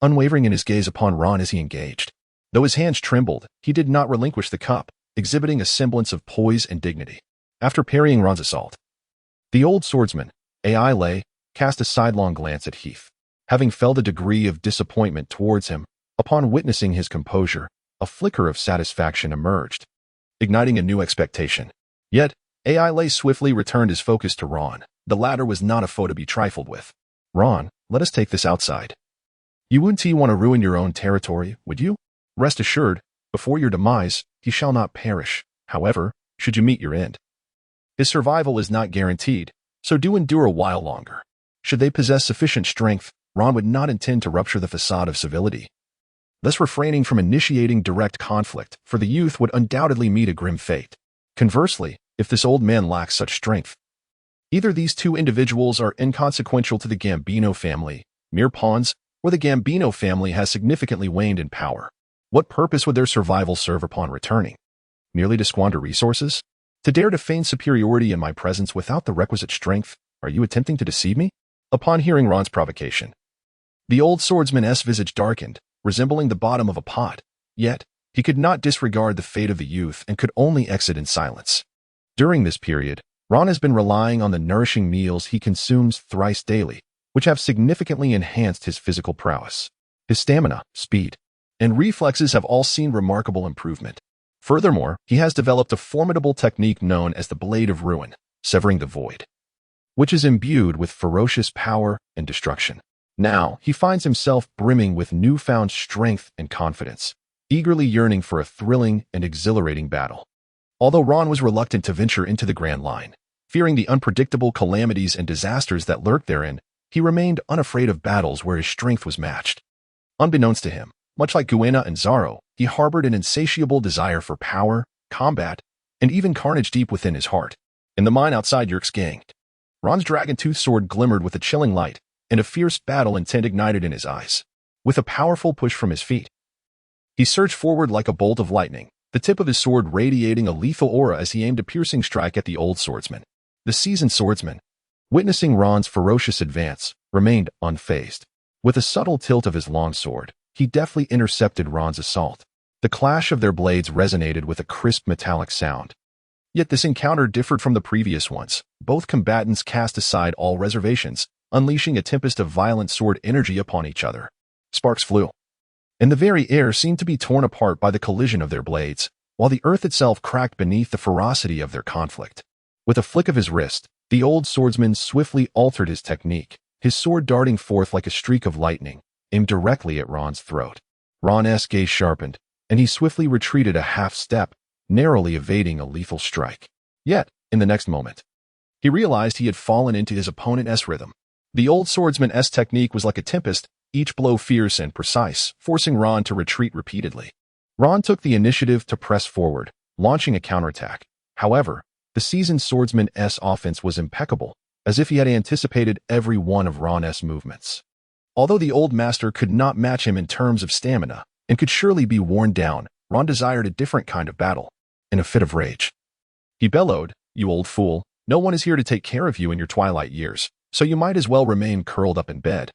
unwavering in his gaze upon Ron as he engaged. Though his hands trembled, he did not relinquish the cup, exhibiting a semblance of poise and dignity. After parrying Ron's assault, the old swordsman, A.I. Lay, cast a sidelong glance at Heath. Having felt a degree of disappointment towards him, upon witnessing his composure, a flicker of satisfaction emerged, igniting a new expectation. Yet, A.I. Lay swiftly returned his focus to Ron. The latter was not a foe to be trifled with. Ron, let us take this outside. You wouldn't want to ruin your own territory, would you? Rest assured, before your demise, he shall not perish. However, should you meet your end, his survival is not guaranteed, so do endure a while longer. Should they possess sufficient strength, Ron would not intend to rupture the facade of civility, thus refraining from initiating direct conflict, for the youth would undoubtedly meet a grim fate. Conversely, if this old man lacks such strength, either these two individuals are inconsequential to the Gambino family, mere pawns, or the Gambino family has significantly waned in power. What purpose would their survival serve upon returning? Merely to squander resources? To dare to feign superiority in my presence without the requisite strength? Are you attempting to deceive me? Upon hearing Ron's provocation, the old swordsman's visage darkened, resembling the bottom of a pot. Yet, he could not disregard the fate of the youth and could only exit in silence. During this period, Ron has been relying on the nourishing meals he consumes thrice daily, which have significantly enhanced his physical prowess. His stamina, speed, and reflexes have all seen remarkable improvement. Furthermore, he has developed a formidable technique known as the Blade of Ruin, severing the void, which is imbued with ferocious power and destruction. Now, he finds himself brimming with newfound strength and confidence, eagerly yearning for a thrilling and exhilarating battle. Although Ron was reluctant to venture into the Grand Line, fearing the unpredictable calamities and disasters that lurked therein, he remained unafraid of battles where his strength was matched. Unbeknownst to him, much like Kuina and Zoro, he harbored an insatiable desire for power, combat, and even carnage deep within his heart. In the mine outside Yerk's gang, Ron's dragon-toothed sword glimmered with a chilling light, and a fierce battle intent ignited in his eyes. With a powerful push from his feet, he surged forward like a bolt of lightning, the tip of his sword radiating a lethal aura as he aimed a piercing strike at the old swordsman. The seasoned swordsman, witnessing Ron's ferocious advance, remained unfazed. With a subtle tilt of his long sword, he deftly intercepted Ron's assault. The clash of their blades resonated with a crisp metallic sound. Yet this encounter differed from the previous ones. Both combatants cast aside all reservations, unleashing a tempest of violent sword energy upon each other. Sparks flew, and the very air seemed to be torn apart by the collision of their blades, while the earth itself cracked beneath the ferocity of their conflict. With a flick of his wrist, the old swordsman swiftly altered his technique, his sword darting forth like a streak of lightning, aimed directly at Ron's throat. Ron's gaze sharpened, and he swiftly retreated a half-step, narrowly evading a lethal strike. Yet, in the next moment, he realized he had fallen into his opponent's rhythm. The old swordsman's technique was like a tempest, each blow fierce and precise, forcing Ron to retreat repeatedly. Ron took the initiative to press forward, launching a counterattack. However, the seasoned swordsman's offense was impeccable, as if he had anticipated every one of Ron's movements. Although the old master could not match him in terms of stamina, and could surely be worn down, Ron desired a different kind of battle. In a fit of rage, he bellowed, "You old fool, no one is here to take care of you in your twilight years, so you might as well remain curled up in bed.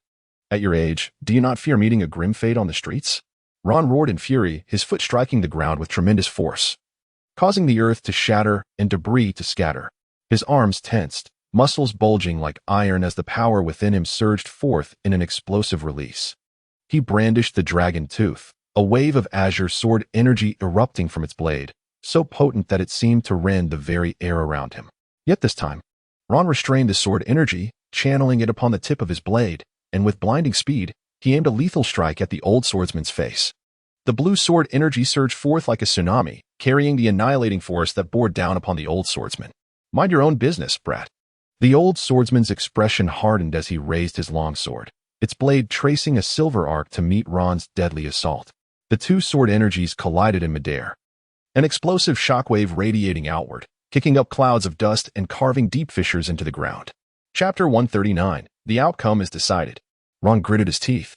At your age, do you not fear meeting a grim fate on the streets?" Ron roared in fury, his foot striking the ground with tremendous force, causing the earth to shatter and debris to scatter. His arms tensed, muscles bulging like iron as the power within him surged forth in an explosive release. He brandished the dragon tooth, a wave of azure sword energy erupting from its blade, so potent that it seemed to rend the very air around him. Yet this time, Ron restrained the sword energy, channeling it upon the tip of his blade, and with blinding speed, he aimed a lethal strike at the old swordsman's face. The blue sword energy surged forth like a tsunami, carrying the annihilating force that bore down upon the old swordsman. "Mind your own business, brat." The old swordsman's expression hardened as he raised his long sword, its blade tracing a silver arc to meet Ron's deadly assault. The two sword energies collided in midair, an explosive shockwave radiating outward, kicking up clouds of dust and carving deep fissures into the ground. Chapter 139. The outcome is decided. Ron gritted his teeth,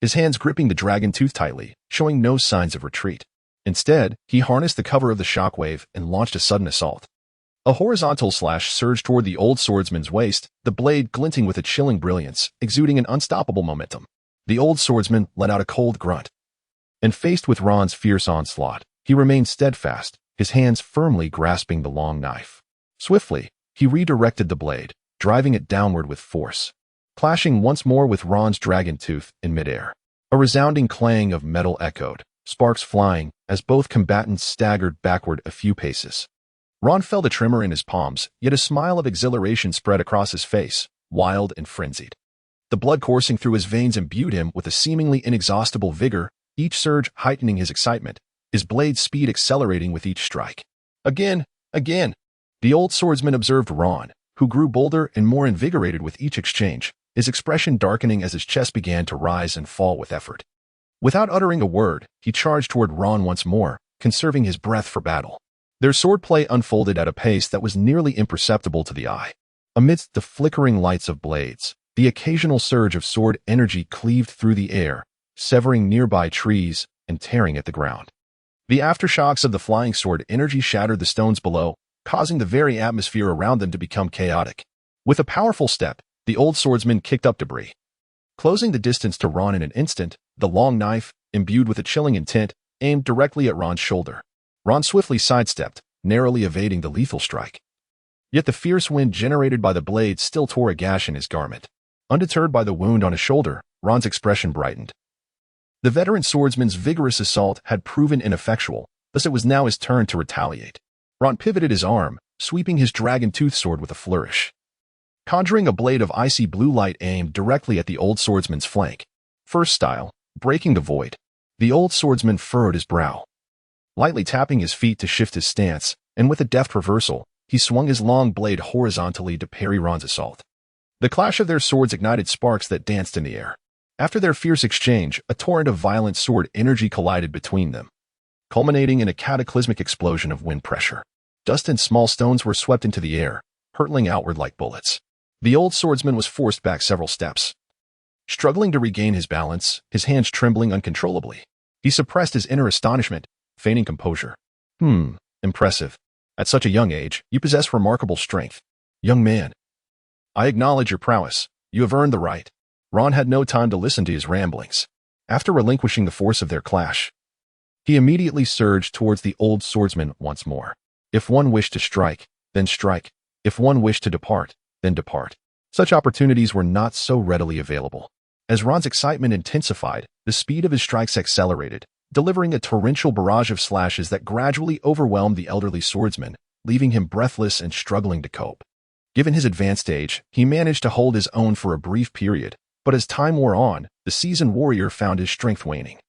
his hands gripping the dragon tooth tightly, showing no signs of retreat. Instead, he harnessed the cover of the shockwave and launched a sudden assault. A horizontal slash surged toward the old swordsman's waist, the blade glinting with a chilling brilliance, exuding an unstoppable momentum. The old swordsman let out a cold grunt, and faced with Ron's fierce onslaught, he remained steadfast, his hands firmly grasping the long knife. Swiftly, he redirected the blade, driving it downward with force, clashing once more with Ron's dragon tooth in midair. A resounding clang of metal echoed, sparks flying as both combatants staggered backward a few paces. Ron felt a tremor in his palms, yet a smile of exhilaration spread across his face, wild and frenzied. The blood coursing through his veins imbued him with a seemingly inexhaustible vigor, each surge heightening his excitement, his blade's speed accelerating with each strike. Again! The old swordsman observed Ron, who grew bolder and more invigorated with each exchange, his expression darkening as his chest began to rise and fall with effort. Without uttering a word, he charged toward Ron once more, conserving his breath for battle. Their swordplay unfolded at a pace that was nearly imperceptible to the eye. Amidst the flickering lights of blades, the occasional surge of sword energy cleaved through the air, severing nearby trees and tearing at the ground. The aftershocks of the flying sword energy shattered the stones below, causing the very atmosphere around them to become chaotic. With a powerful step, the old swordsman kicked up debris, closing the distance to Ron in an instant. The long knife, imbued with a chilling intent, aimed directly at Ron's shoulder. Ron swiftly sidestepped, narrowly evading the lethal strike. Yet the fierce wind generated by the blade still tore a gash in his garment. Undeterred by the wound on his shoulder, Ron's expression brightened. The veteran swordsman's vigorous assault had proven ineffectual, thus it was now his turn to retaliate. Ron pivoted his arm, sweeping his dragon tooth sword with a flourish, conjuring a blade of icy blue light aimed directly at the old swordsman's flank. First style, breaking the void. The old swordsman furrowed his brow, lightly tapping his feet to shift his stance, and with a deft reversal, he swung his long blade horizontally to parry Ron's assault. The clash of their swords ignited sparks that danced in the air. After their fierce exchange, a torrent of violent sword energy collided between them, culminating in a cataclysmic explosion of wind pressure. Dust and small stones were swept into the air, hurtling outward like bullets. The old swordsman was forced back several steps, struggling to regain his balance, his hands trembling uncontrollably. He suppressed his inner astonishment, feigning composure. Impressive. At such a young age, you possess remarkable strength. Young man, I acknowledge your prowess. You have earned the right. Ron had no time to listen to his ramblings. After relinquishing the force of their clash, he immediately surged towards the old swordsman once more. If one wished to strike, then strike. If one wished to depart, then depart. Such opportunities were not so readily available. As Ron's excitement intensified, the speed of his strikes accelerated, delivering a torrential barrage of slashes that gradually overwhelmed the elderly swordsman, leaving him breathless and struggling to cope. Given his advanced age, he managed to hold his own for a brief period, but as time wore on, the seasoned warrior found his strength waning.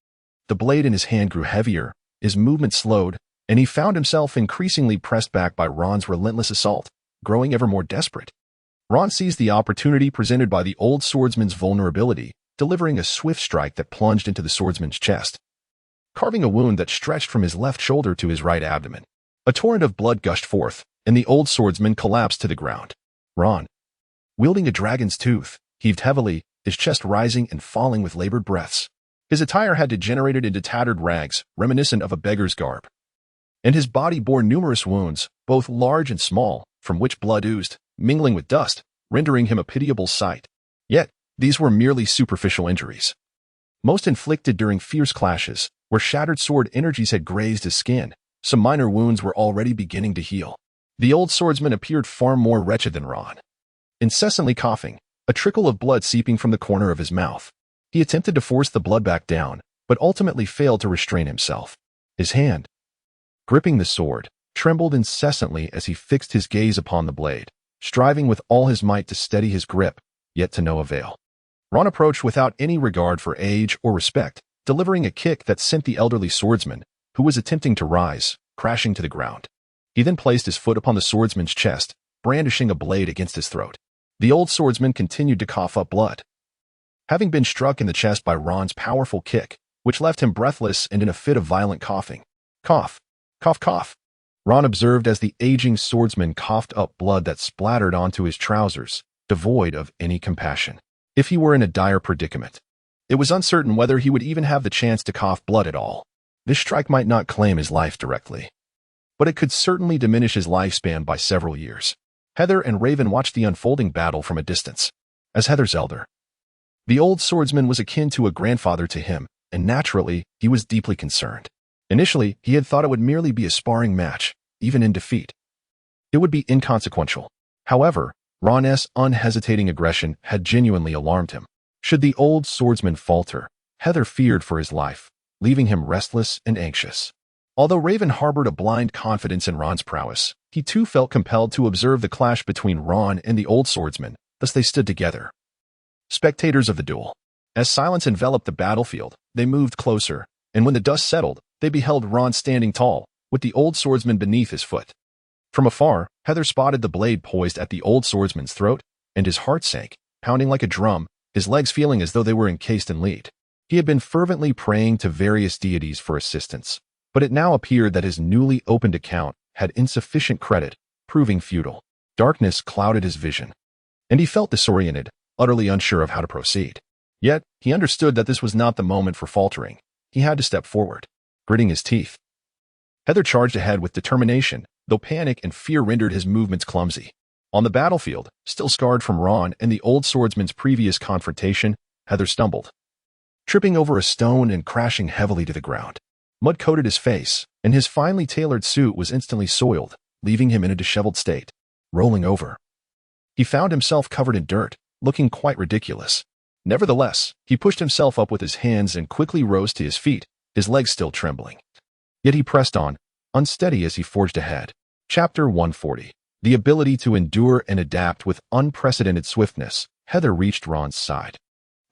The blade in his hand grew heavier, his movement slowed, and he found himself increasingly pressed back by Ron's relentless assault, growing ever more desperate. Ron seized the opportunity presented by the old swordsman's vulnerability, delivering a swift strike that plunged into the swordsman's chest, carving a wound that stretched from his left shoulder to his right abdomen. A torrent of blood gushed forth, and the old swordsman collapsed to the ground. Ron, wielding a dragon's tooth, heaved heavily, his chest rising and falling with labored breaths. His attire had degenerated into tattered rags, reminiscent of a beggar's garb. And his body bore numerous wounds, both large and small, from which blood oozed, mingling with dust, rendering him a pitiable sight. Yet, these were merely superficial injuries. Most inflicted during fierce clashes, where shattered sword energies had grazed his skin, some minor wounds were already beginning to heal. The old swordsman appeared far more wretched than Ron. Incessantly coughing, a trickle of blood seeping from the corner of his mouth. He attempted to force the blood back down, but ultimately failed to restrain himself. His hand, gripping the sword, trembled incessantly as he fixed his gaze upon the blade, striving with all his might to steady his grip, yet to no avail. Ron approached without any regard for age or respect, delivering a kick that sent the elderly swordsman, who was attempting to rise, crashing to the ground. He then placed his foot upon the swordsman's chest, brandishing a blade against his throat. The old swordsman continued to cough up blood. Having been struck in the chest by Ron's powerful kick, which left him breathless and in a fit of violent coughing. Cough, cough, cough. Ron observed as the aging swordsman coughed up blood that splattered onto his trousers, devoid of any compassion. If he were in a dire predicament, it was uncertain whether he would even have the chance to cough blood at all. This strike might not claim his life directly, but it could certainly diminish his lifespan by several years. Heather and Raven watched the unfolding battle from a distance. As Heather's elder, the old swordsman was akin to a grandfather to him, and naturally, he was deeply concerned. Initially, he had thought it would merely be a sparring match, even in defeat. It would be inconsequential. However, Ron's unhesitating aggression had genuinely alarmed him. Should the old swordsman falter, Heather feared for his life, leaving him restless and anxious. Although Raven harbored a blind confidence in Ron's prowess, he too felt compelled to observe the clash between Ron and the old swordsman, thus they stood together, spectators of the duel. As silence enveloped the battlefield, they moved closer, and when the dust settled, they beheld Ron standing tall, with the old swordsman beneath his foot. From afar, Heather spotted the blade poised at the old swordsman's throat, and his heart sank, pounding like a drum, his legs feeling as though they were encased in lead. He had been fervently praying to various deities for assistance, but it now appeared that his newly opened account had insufficient credit, proving futile. Darkness clouded his vision, and he felt disoriented, utterly unsure of how to proceed. Yet, he understood that this was not the moment for faltering. He had to step forward, gritting his teeth. Heather charged ahead with determination, though panic and fear rendered his movements clumsy. On the battlefield, still scarred from Ron and the old swordsman's previous confrontation, Heather stumbled, tripping over a stone and crashing heavily to the ground. Mud coated his face, and his finely tailored suit was instantly soiled, leaving him in a disheveled state. Rolling over, he found himself covered in dirt, looking quite ridiculous. Nevertheless, he pushed himself up with his hands and quickly rose to his feet, his legs still trembling. Yet he pressed on, unsteady as he forged ahead. Chapter 140. The ability to endure and adapt with unprecedented swiftness. Heather reached Ron's side.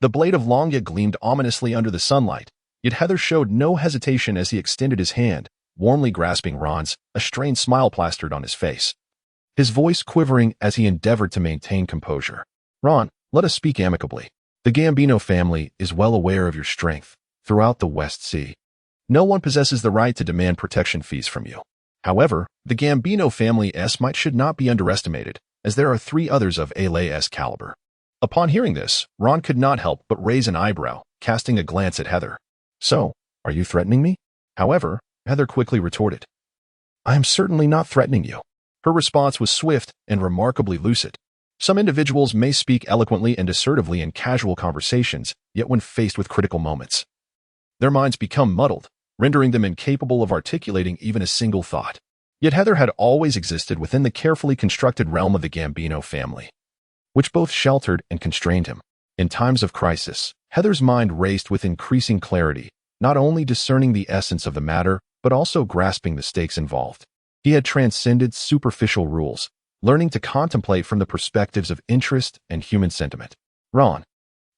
The blade of Longya gleamed ominously under the sunlight, yet Heather showed no hesitation as he extended his hand, warmly grasping Ron's, a strained smile plastered on his face, his voice quivering as he endeavored to maintain composure. Ron, let us speak amicably. The Gambino family is well aware of your strength throughout the West Sea. No one possesses the right to demand protection fees from you. However, the Gambino family's might should not be underestimated, as there are 3 others of Alay's caliber. Upon hearing this, Ron could not help but raise an eyebrow, casting a glance at Heather. So, are you threatening me? However, Heather quickly retorted, I am certainly not threatening you. Her response was swift and remarkably lucid. Some individuals may speak eloquently and assertively in casual conversations, yet when faced with critical moments, their minds become muddled, rendering them incapable of articulating even a single thought. Yet Heather had always existed within the carefully constructed realm of the Gambino family. which both sheltered and constrained him. In times of crisis, Heather's mind raced with increasing clarity, not only discerning the essence of the matter, but also grasping the stakes involved. He had transcended superficial rules, learning to contemplate from the perspectives of interest and human sentiment. Ron,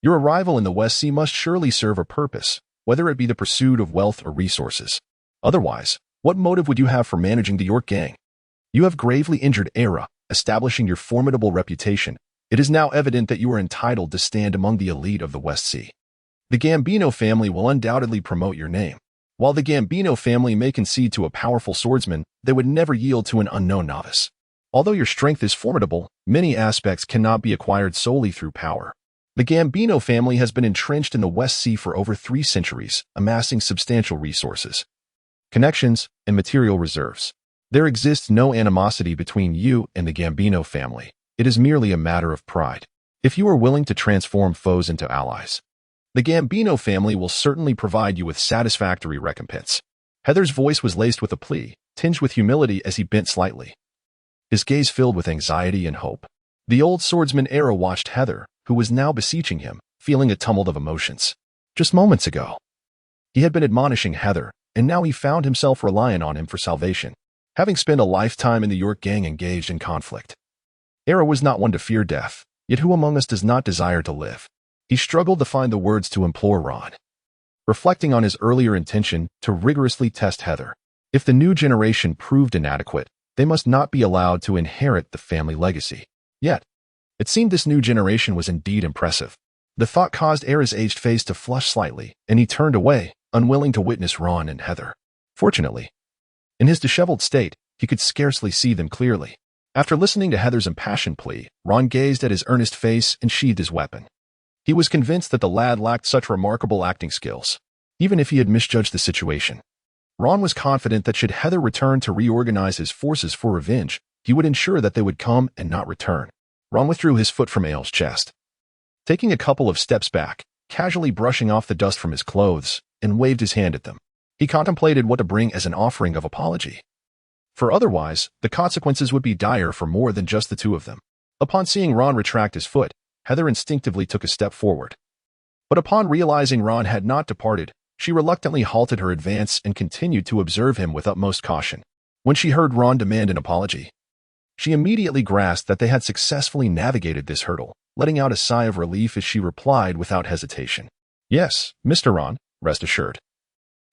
your arrival in the West Sea must surely serve a purpose, whether it be the pursuit of wealth or resources. Otherwise, what motive would you have for managing the York gang? You have gravely injured Era, establishing your formidable reputation. It is now evident that you are entitled to stand among the elite of the West Sea. The Gambino family will undoubtedly promote your name. While the Gambino family may concede to a powerful swordsman, they would never yield to an unknown novice. Although your strength is formidable, many aspects cannot be acquired solely through power. The Gambino family has been entrenched in the West Sea for over 3 centuries, amassing substantial resources, connections, and material reserves. There exists no animosity between you and the Gambino family. It is merely a matter of pride. If you are willing to transform foes into allies, the Gambino family will certainly provide you with satisfactory recompense. Heather's voice was laced with a plea, tinged with humility as he bent slightly, his gaze filled with anxiety and hope. The old swordsman Era watched Heather, who was now beseeching him, feeling a tumult of emotions. Just moments ago, he had been admonishing Heather, and now he found himself relying on him for salvation, having spent a lifetime in the York gang engaged in conflict. Era was not one to fear death, yet who among us does not desire to live? He struggled to find the words to implore Ron, reflecting on his earlier intention to rigorously test Heather. If the new generation proved inadequate, they must not be allowed to inherit the family legacy. Yet, it seemed this new generation was indeed impressive. The thought caused Era's aged face to flush slightly, and he turned away, unwilling to witness Ron and Heather. Fortunately, in his disheveled state, he could scarcely see them clearly. After listening to Heather's impassioned plea, Ron gazed at his earnest face and sheathed his weapon. He was convinced that the lad lacked such remarkable acting skills, even if he had misjudged the situation. Ron was confident that should Heather return to reorganize his forces for revenge, he would ensure that they would come and not return. Ron withdrew his foot from Ael's chest, taking a couple of steps back, casually brushing off the dust from his clothes, and waved his hand at them. He contemplated what to bring as an offering of apology. For otherwise, the consequences would be dire for more than just the two of them. Upon seeing Ron retract his foot, Heather instinctively took a step forward. But upon realizing Ron had not departed, she reluctantly halted her advance and continued to observe him with utmost caution. When she heard Ron demand an apology, she immediately grasped that they had successfully navigated this hurdle, letting out a sigh of relief as she replied without hesitation. Yes, Mr. Ron, rest assured.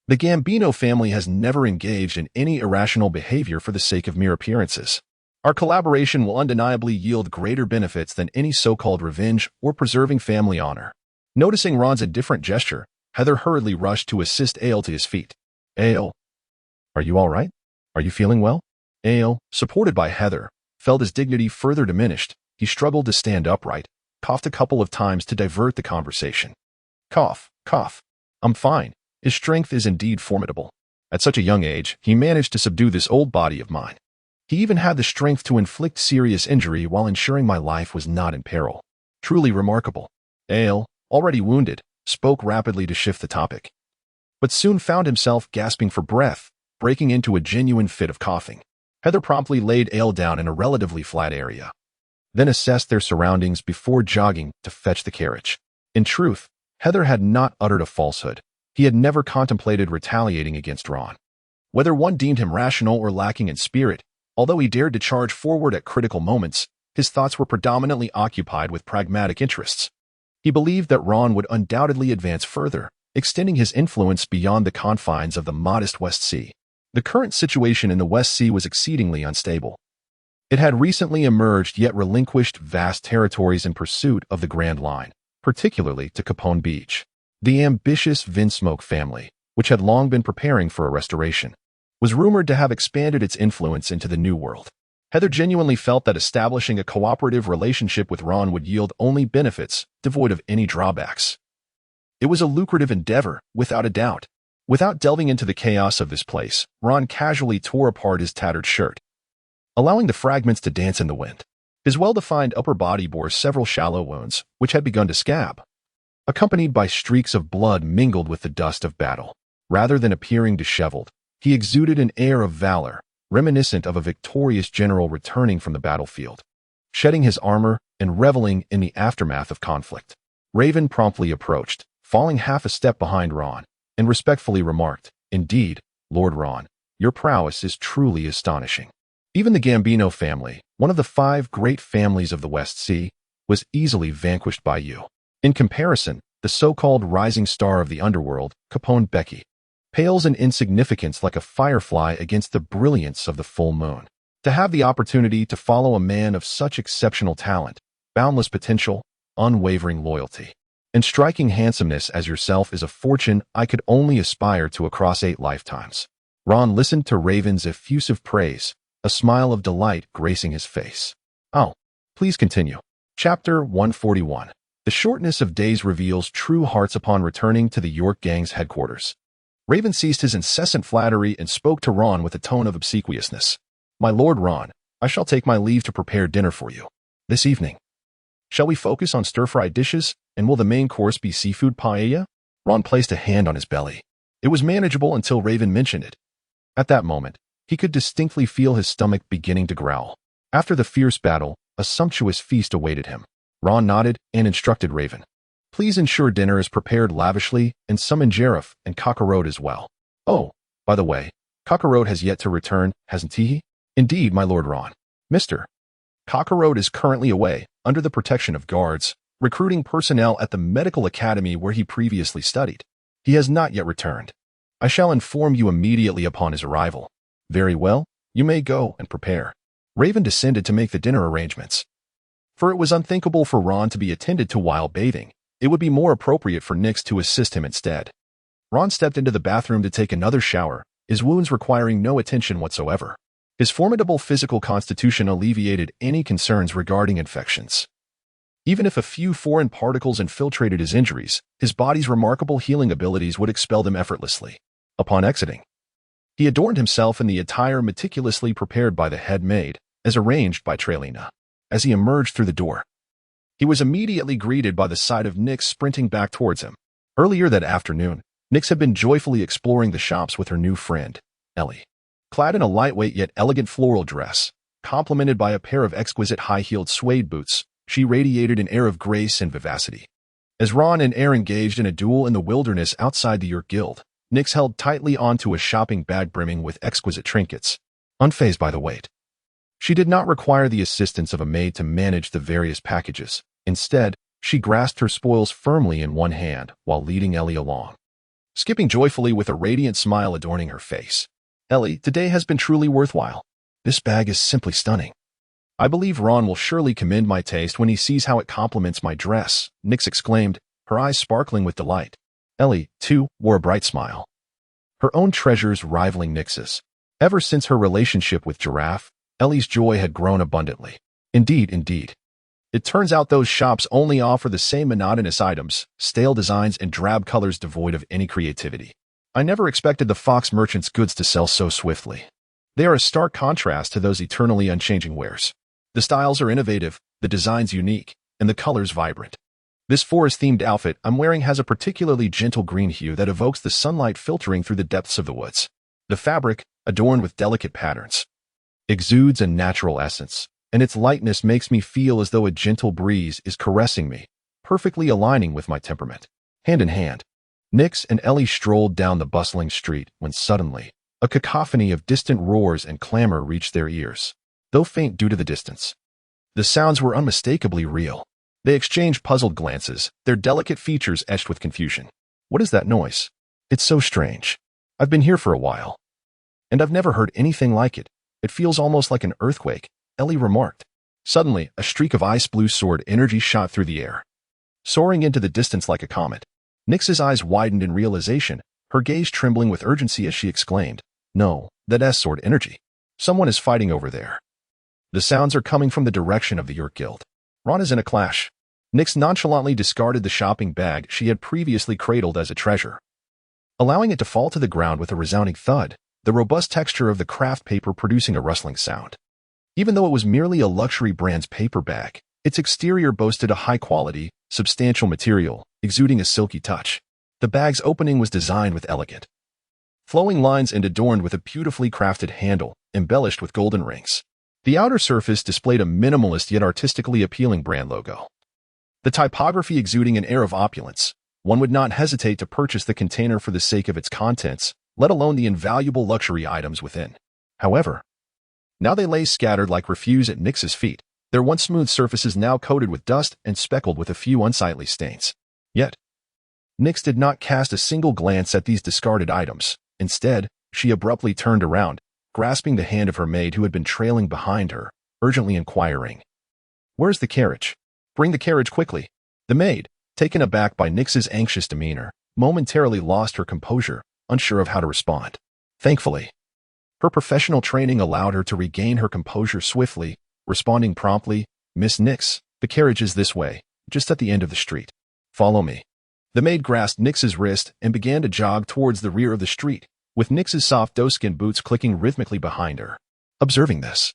The Gambino family has never engaged in any irrational behavior for the sake of mere appearances. Our collaboration will undeniably yield greater benefits than any so-called revenge or preserving family honor. Noticing Ron's indifferent gesture, Heather hurriedly rushed to assist Ael to his feet. Ael, are you all right? Are you feeling well? Ael, supported by Heather, felt his dignity further diminished. He struggled to stand upright, coughed a couple of times to divert the conversation. Cough, cough. I'm fine. His strength is indeed formidable. At such a young age, he managed to subdue this old body of mine. He even had the strength to inflict serious injury while ensuring my life was not in peril. Truly remarkable. Ael, already wounded, spoke rapidly to shift the topic, but soon found himself gasping for breath, breaking into a genuine fit of coughing. Heather promptly laid Ael down in a relatively flat area, then assessed their surroundings before jogging to fetch the carriage. In truth, Heather had not uttered a falsehood. He had never contemplated retaliating against Ron. Whether one deemed him rational or lacking in spirit, although he dared to charge forward at critical moments, his thoughts were predominantly occupied with pragmatic interests. He believed that Ron would undoubtedly advance further, extending his influence beyond the confines of the modest West Sea. The current situation in the West Sea was exceedingly unstable. It had recently emerged yet relinquished vast territories in pursuit of the Grand Line, particularly to Capone Beach. The ambitious Vinsmoke family, which had long been preparing for a restoration, was rumored to have expanded its influence into the New World. Heather genuinely felt that establishing a cooperative relationship with Ron would yield only benefits, devoid of any drawbacks. It was a lucrative endeavor, without a doubt. Without delving into the chaos of this place, Ron casually tore apart his tattered shirt, allowing the fragments to dance in the wind. His well-defined upper body bore several shallow wounds, which had begun to scab, accompanied by streaks of blood mingled with the dust of battle. Rather than appearing disheveled, he exuded an air of valor, reminiscent of a victorious general returning from the battlefield. shedding his armor and reveling in the aftermath of conflict. Raven promptly approached, falling half a step behind Ron, and respectfully remarked, "Indeed, Lord Ron, your prowess is truly astonishing." Even the Gambino family, one of the 5 great families of the West Sea, was easily vanquished by you. In comparison, the so-called rising star of the underworld, Capone Becky, pales in insignificance like a firefly against the brilliance of the full moon. To have the opportunity to follow a man of such exceptional talent, boundless potential, unwavering loyalty, and striking handsomeness as yourself is a fortune I could only aspire to across 8 lifetimes. Ron listened to Raven's effusive praise, a smile of delight gracing his face. "Oh, please continue." Chapter 141. The shortness of days reveals true hearts upon returning to the York gang's headquarters. Raven ceased his incessant flattery and spoke to Ron with a tone of obsequiousness. "My Lord Ron, I shall take my leave to prepare dinner for you. This evening. Shall we focus on stir-fried dishes, and will the main course be seafood paella?" Ron placed a hand on his belly. It was manageable until Raven mentioned it. At that moment, he could distinctly feel his stomach beginning to growl. After the fierce battle, a sumptuous feast awaited him. Ron nodded and instructed Raven, "Please ensure dinner is prepared lavishly and summon Jareth and Cockroach as well. Oh, by the way, Cockroach has yet to return, hasn't he?" "Indeed, my Lord Ron. Mr. Cockroach is currently away, under the protection of guards, recruiting personnel at the medical academy where he previously studied. He has not yet returned. I shall inform you immediately upon his arrival." "Very well, you may go and prepare." Raven descended to make the dinner arrangements. For it was unthinkable for Ron to be attended to while bathing. It would be more appropriate for Nix to assist him instead. Ron stepped into the bathroom to take another shower, his wounds requiring no attention whatsoever. His formidable physical constitution alleviated any concerns regarding infections. Even if a few foreign particles infiltrated his injuries, his body's remarkable healing abilities would expel them effortlessly. Upon exiting, he adorned himself in the attire meticulously prepared by the head maid, as arranged by Trelina. As he emerged through the door, he was immediately greeted by the sight of Nix sprinting back towards him. Earlier that afternoon, Nix had been joyfully exploring the shops with her new friend, Ellie. Clad in a lightweight yet elegant floral dress, complemented by a pair of exquisite high-heeled suede boots, she radiated an air of grace and vivacity. As Ron and Air engaged in a duel in the wilderness outside the York Guild, Nix held tightly onto a shopping bag brimming with exquisite trinkets, unfazed by the weight. She did not require the assistance of a maid to manage the various packages. Instead, she grasped her spoils firmly in one hand while leading Ellie along, skipping joyfully with a radiant smile adorning her face. "Ellie, today has been truly worthwhile. This bag is simply stunning. I believe Ron will surely commend my taste when he sees how it complements my dress," Nix exclaimed, her eyes sparkling with delight. Ellie, too, wore a bright smile, her own treasures rivaling Nix's. Ever since her relationship with Giraffe, Ellie's joy had grown abundantly. Indeed. It turns out those shops only offer the same monotonous items, stale designs, and drab colors devoid of any creativity. I never expected the Fox merchants' goods to sell so swiftly. They are a stark contrast to those eternally unchanging wares. The styles are innovative, the designs unique, and the colors vibrant. This forest-themed outfit I'm wearing has a particularly gentle green hue that evokes the sunlight filtering through the depths of the woods. The fabric, adorned with delicate patterns, exudes a natural essence, and its lightness makes me feel as though a gentle breeze is caressing me, perfectly aligning with my temperament. Hand in hand, Nix and Ellie strolled down the bustling street when suddenly, a cacophony of distant roars and clamor reached their ears. Though faint due to the distance, the sounds were unmistakably real. They exchanged puzzled glances, their delicate features etched with confusion. "What is that noise? It's so strange. I've been here for a while, and I've never heard anything like it. It feels almost like an earthquake," Ellie remarked. Suddenly, a streak of ice-blue sword energy shot through the air, soaring into the distance like a comet. Nix's eyes widened in realization, her gaze trembling with urgency as she exclaimed, "No, that's sword energy. Someone is fighting over there. The sounds are coming from the direction of the York Guild. Ron is in a clash." Nix nonchalantly discarded the shopping bag she had previously cradled as a treasure, allowing it to fall to the ground with a resounding thud, the robust texture of the craft paper producing a rustling sound. Even though it was merely a luxury brand's paper bag, its exterior boasted a high-quality, substantial material, exuding a silky touch. The bag's opening was designed with elegant, flowing lines and adorned with a beautifully crafted handle, embellished with golden rings. The outer surface displayed a minimalist yet artistically appealing brand logo. The typography exuding an air of opulence. One would not hesitate to purchase the container for the sake of its contents, let alone the invaluable luxury items within. However, now they lay scattered like refuse at Nyx's feet, their once smooth surfaces now coated with dust and speckled with a few unsightly stains. Yet, Nyx did not cast a single glance at these discarded items. Instead, she abruptly turned around, grasping the hand of her maid who had been trailing behind her, urgently inquiring, "Where's the carriage? Bring the carriage quickly." The maid, taken aback by Nyx's anxious demeanor, momentarily lost her composure, unsure of how to respond. Thankfully, her professional training allowed her to regain her composure swiftly, responding promptly, "Miss Nyx, the carriage is this way, just at the end of the street. Follow me." The maid grasped Nyx's wrist and began to jog towards the rear of the street, with Nyx's soft doeskin boots clicking rhythmically behind her. Observing this,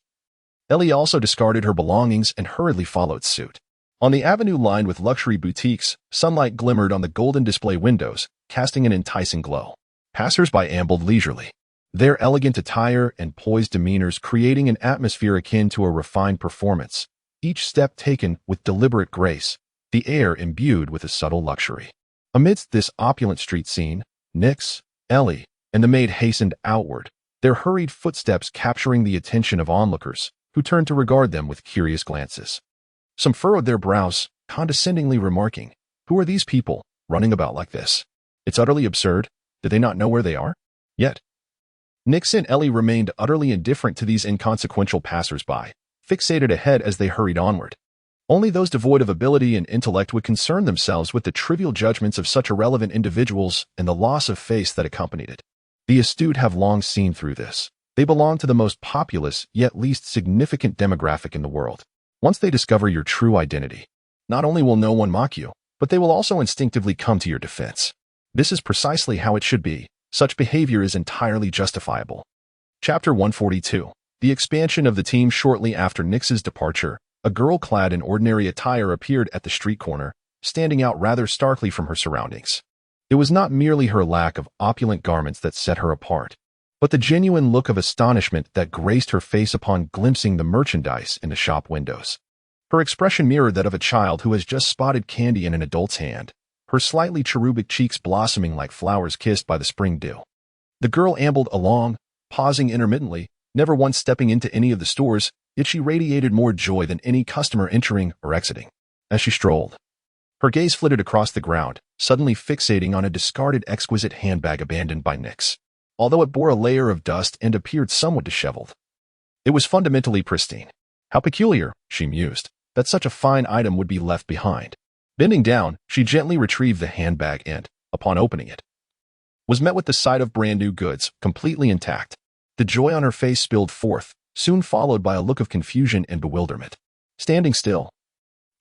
Ellie also discarded her belongings and hurriedly followed suit. On the avenue lined with luxury boutiques, sunlight glimmered on the golden display windows, casting an enticing glow. Passers-by ambled leisurely, their elegant attire and poised demeanors creating an atmosphere akin to a refined performance, each step taken with deliberate grace, the air imbued with a subtle luxury. Amidst this opulent street scene, Nyx, Ellie, and the maid hastened outward, their hurried footsteps capturing the attention of onlookers, who turned to regard them with curious glances. Some furrowed their brows, condescendingly remarking, "Who are these people, running about like this? It's utterly absurd. Do they not know where they are?" Yet, Nyx and Ellie remained utterly indifferent to these inconsequential passers-by, fixated ahead as they hurried onward. Only those devoid of ability and intellect would concern themselves with the trivial judgments of such irrelevant individuals and the loss of face that accompanied it. The astute have long seen through this. They belong to the most populous yet least significant demographic in the world. Once they discover your true identity, not only will no one mock you, but they will also instinctively come to your defense. This is precisely how it should be. Such behavior is entirely justifiable. Chapter 142. The expansion of the team. Shortly after Nyx's departure, a girl clad in ordinary attire appeared at the street corner, standing out rather starkly from her surroundings. It was not merely her lack of opulent garments that set her apart, but the genuine look of astonishment that graced her face upon glimpsing the merchandise in the shop windows. Her expression mirrored that of a child who has just spotted candy in an adult's hand, her slightly cherubic cheeks blossoming like flowers kissed by the spring dew. The girl ambled along, pausing intermittently, never once stepping into any of the stores, yet she radiated more joy than any customer entering or exiting. As she strolled, her gaze flitted across the ground, suddenly fixating on a discarded exquisite handbag abandoned by Nyx. Although it bore a layer of dust and appeared somewhat disheveled, it was fundamentally pristine. How peculiar, she mused, that such a fine item would be left behind. Bending down, she gently retrieved the handbag and, upon opening it, was met with the sight of brand new goods, completely intact. The joy on her face spilled forth, soon followed by a look of confusion and bewilderment. Standing still,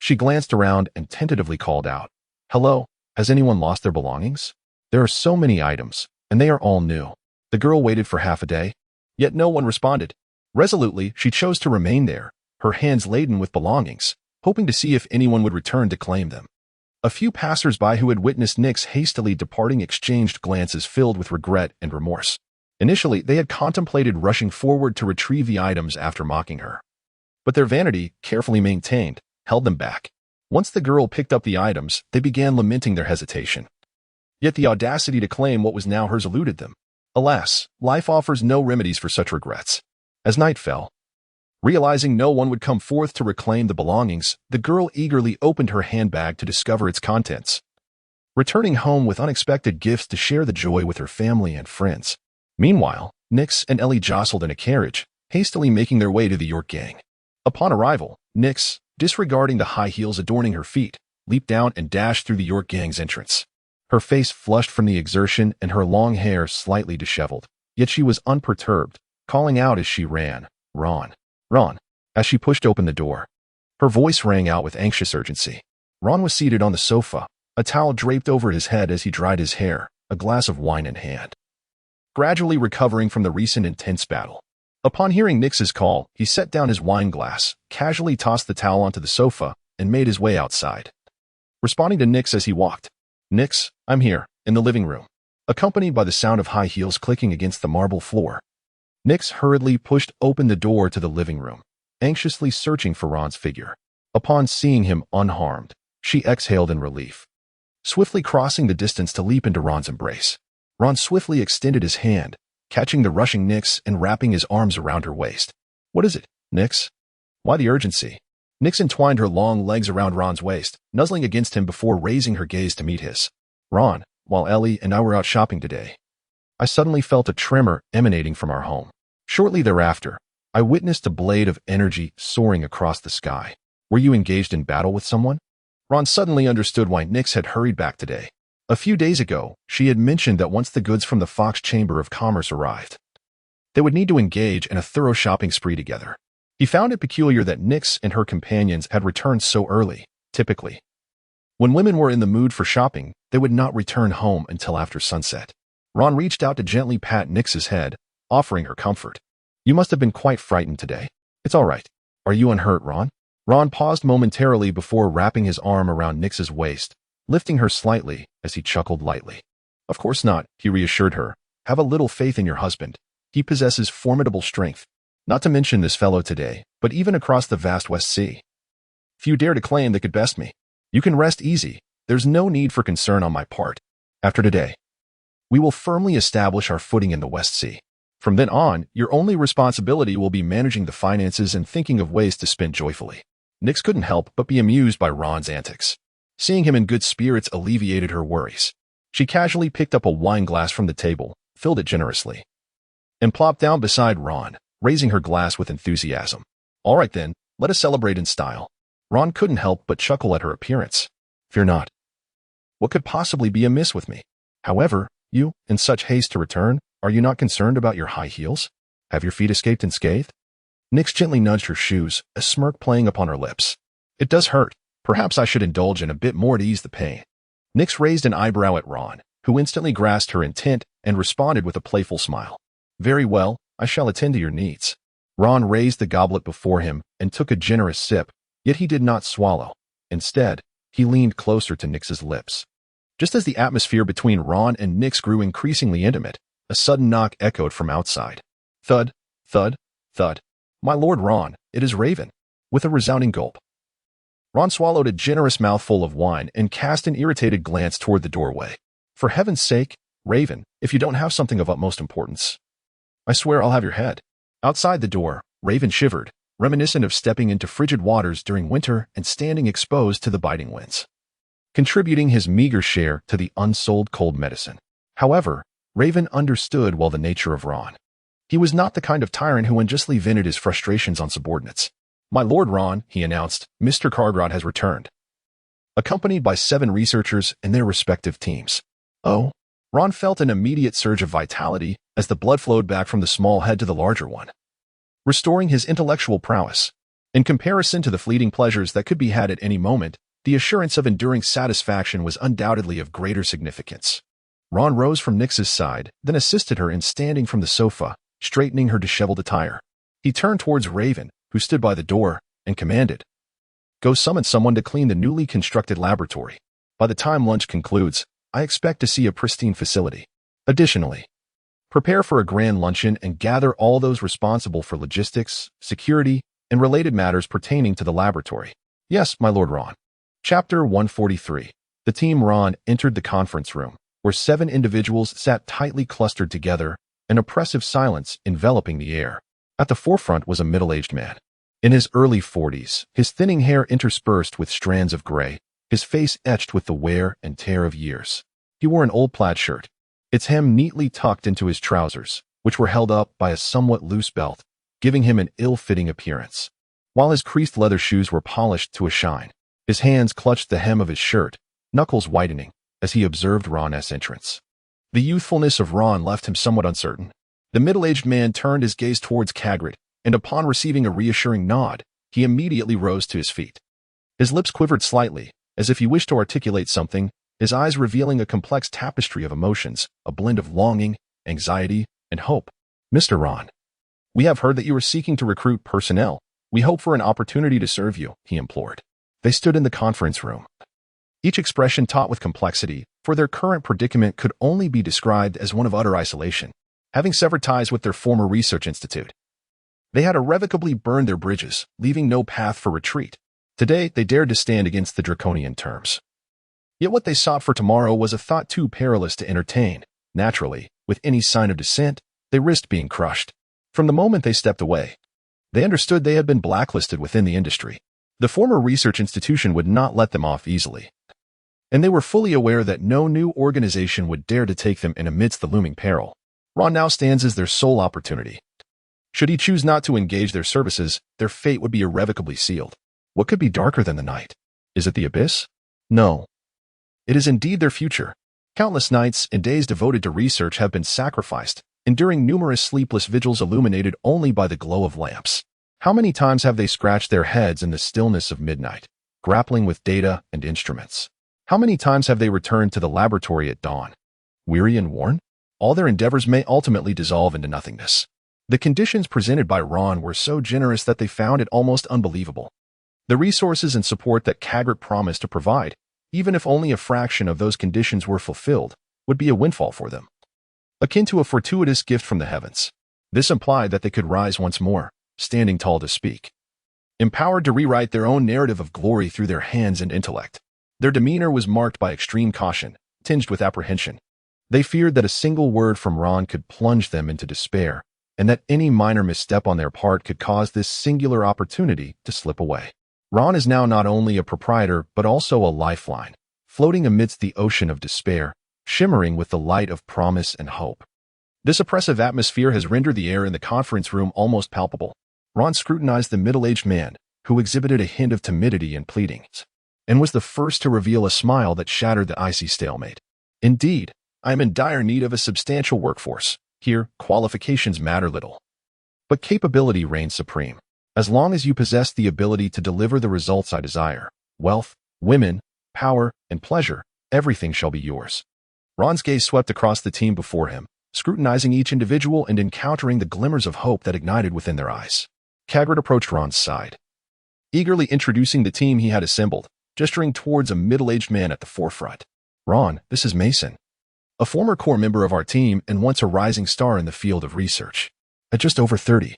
she glanced around and tentatively called out, "Hello, has anyone lost their belongings? There are so many items, and they are all new." The girl waited for half a day, yet no one responded. Resolutely, she chose to remain there, her hands laden with belongings, hoping to see if anyone would return to claim them. A few passers-by who had witnessed Nyx hastily departing exchanged glances filled with regret and remorse. Initially, they had contemplated rushing forward to retrieve the items after mocking her. But their vanity, carefully maintained, held them back. Once the girl picked up the items, they began lamenting their hesitation. Yet the audacity to claim what was now hers eluded them. Alas, life offers no remedies for such regrets. As night fell, realizing no one would come forth to reclaim the belongings, the girl eagerly opened her handbag to discover its contents, returning home with unexpected gifts to share the joy with her family and friends. Meanwhile, Nyx and Ellie jostled in a carriage, hastily making their way to the York gang. Upon arrival, Nyx, disregarding the high heels adorning her feet, leaped down and dashed through the York gang's entrance. Her face flushed from the exertion and her long hair slightly disheveled, yet she was unperturbed, calling out as she ran, "Ron, Ron," as she pushed open the door. Her voice rang out with anxious urgency. Ron was seated on the sofa, a towel draped over his head as he dried his hair, a glass of wine in hand. Gradually recovering from the recent intense battle. Upon hearing Nyx's call, he set down his wine glass, casually tossed the towel onto the sofa, and made his way outside. Responding to Nyx as he walked, "Nyx, I'm here, in the living room," accompanied by the sound of high heels clicking against the marble floor. Nyx hurriedly pushed open the door to the living room, anxiously searching for Ron's figure. Upon seeing him unharmed, she exhaled in relief, swiftly crossing the distance to leap into Ron's embrace. Ron swiftly extended his hand, catching the rushing Nyx and wrapping his arms around her waist. "What is it, Nyx? Why the urgency?" Nyx entwined her long legs around Ron's waist, nuzzling against him before raising her gaze to meet his. "Ron, while Ellie and I were out shopping today, I suddenly felt a tremor emanating from our home. Shortly thereafter, I witnessed a blade of energy soaring across the sky. Were you engaged in battle with someone?" Ron suddenly understood why Nyx had hurried back today. A few days ago, she had mentioned that once the goods from the Fox Chamber of Commerce arrived, they would need to engage in a thorough shopping spree together. He found it peculiar that Nyx and her companions had returned so early. Typically, when women were in the mood for shopping, they would not return home until after sunset. Ron reached out to gently pat Nyx's head, offering her comfort. "You must have been quite frightened today. It's all right. Are you unhurt, Ron?" Ron paused momentarily before wrapping his arm around Nyx's waist, lifting her slightly as he chuckled lightly. "Of course not," he reassured her. "Have a little faith in your husband. He possesses formidable strength. Not to mention this fellow today, but even across the vast West Sea. Few dare to claim they could best me. You can rest easy. There's no need for concern on my part. After today, we will firmly establish our footing in the West Sea. From then on, your only responsibility will be managing the finances and thinking of ways to spend joyfully." Nyx couldn't help but be amused by Ron's antics. Seeing him in good spirits alleviated her worries. She casually picked up a wine glass from the table, filled it generously, and plopped down beside Ron, raising her glass with enthusiasm. "All right then, let us celebrate in style." Ron couldn't help but chuckle at her appearance. "Fear not. What could possibly be amiss with me? However, you, in such haste to return, are you not concerned about your high heels? Have your feet escaped unscathed?" Nyx gently nudged her shoes, a smirk playing upon her lips. "It does hurt. Perhaps I should indulge in a bit more to ease the pain." Nyx raised an eyebrow at Ron, who instantly grasped her intent and responded with a playful smile. "Very well, I shall attend to your needs." Ron raised the goblet before him and took a generous sip, yet he did not swallow. Instead, he leaned closer to Nyx's lips. Just as the atmosphere between Ron and Nyx grew increasingly intimate, a sudden knock echoed from outside. Thud, thud, thud. "My lord Ron, it is Raven." With a resounding gulp, Ron swallowed a generous mouthful of wine and cast an irritated glance toward the doorway. "For heaven's sake, Raven, if you don't have something of utmost importance, I swear I'll have your head." Outside the door, Raven shivered, reminiscent of stepping into frigid waters during winter and standing exposed to the biting winds, contributing his meager share to the unsold cold medicine. However, Raven understood well the nature of Ron. He was not the kind of tyrant who unjustly vented his frustrations on subordinates. "My lord Ron," he announced, "Mr. Cargrod has returned, accompanied by 7 researchers and their respective teams." "Oh?" Ron felt an immediate surge of vitality as the blood flowed back from the small head to the larger one, restoring his intellectual prowess. In comparison to the fleeting pleasures that could be had at any moment, the assurance of enduring satisfaction was undoubtedly of greater significance. Ron rose from Nyx's side, then assisted her in standing from the sofa, straightening her disheveled attire. He turned towards Raven, who stood by the door, and commanded, "Go summon someone to clean the newly constructed laboratory. By the time lunch concludes, I expect to see a pristine facility. Additionally, prepare for a grand luncheon and gather all those responsible for logistics, security, and related matters pertaining to the laboratory." "Yes, my lord Ron." Chapter 143. The team Ron entered the conference room, where 7 individuals sat tightly clustered together, an oppressive silence enveloping the air. At the forefront was a middle-aged man. In his early 40s, his thinning hair interspersed with strands of gray, his face etched with the wear and tear of years. He wore an old plaid shirt, its hem neatly tucked into his trousers, which were held up by a somewhat loose belt, giving him an ill-fitting appearance. While his creased leather shoes were polished to a shine, his hands clutched the hem of his shirt, knuckles whitening, as he observed Ron's entrance. The youthfulness of Ron left him somewhat uncertain. The middle-aged man turned his gaze towards Kagrid, and upon receiving a reassuring nod, he immediately rose to his feet. His lips quivered slightly, as if he wished to articulate something, his eyes revealing a complex tapestry of emotions, a blend of longing, anxiety, and hope. "Mr. Ron, we have heard that you are seeking to recruit personnel. We hope for an opportunity to serve you," he implored. They stood in the conference room, each expression taut with complexity, for their current predicament could only be described as one of utter isolation, having severed ties with their former research institute. They had irrevocably burned their bridges, leaving no path for retreat. Today, they dared to stand against the draconian terms. Yet what they sought for tomorrow was a thought too perilous to entertain. Naturally, with any sign of dissent, they risked being crushed. From the moment they stepped away, they understood they had been blacklisted within the industry. The former research institution would not let them off easily, and they were fully aware that no new organization would dare to take them in amidst the looming peril. Ron now stands as their sole opportunity. Should he choose not to engage their services, their fate would be irrevocably sealed. What could be darker than the night? Is it the abyss? No. It is indeed their future. Countless nights and days devoted to research have been sacrificed, enduring numerous sleepless vigils illuminated only by the glow of lamps. How many times have they scratched their heads in the stillness of midnight, grappling with data and instruments? How many times have they returned to the laboratory at dawn, weary and worn? All their endeavors may ultimately dissolve into nothingness. The conditions presented by Ron were so generous that they found it almost unbelievable. The resources and support that Kagrit promised to provide, even if only a fraction of those conditions were fulfilled, would be a windfall for them, akin to a fortuitous gift from the heavens. This implied that they could rise once more, standing tall to speak, empowered to rewrite their own narrative of glory through their hands and intellect. Their demeanor was marked by extreme caution, tinged with apprehension. They feared that a single word from Ron could plunge them into despair, and that any minor misstep on their part could cause this singular opportunity to slip away. Ron is now not only a proprietor but also a lifeline, floating amidst the ocean of despair, shimmering with the light of promise and hope. This oppressive atmosphere has rendered the air in the conference room almost palpable. Ron scrutinized the middle-aged man, who exhibited a hint of timidity and pleading, and was the first to reveal a smile that shattered the icy stalemate. Indeed, I am in dire need of a substantial workforce. Here, qualifications matter little, but capability reigns supreme. As long as you possess the ability to deliver the results I desire, wealth, women, power, and pleasure, everything shall be yours. Ron's gaze swept across the team before him, scrutinizing each individual and encountering the glimmers of hope that ignited within their eyes. Kagrit approached Ron's side, eagerly introducing the team he had assembled, gesturing towards a middle-aged man at the forefront. Ron, this is Mason, a former core member of our team and once a rising star in the field of research. At just over 30,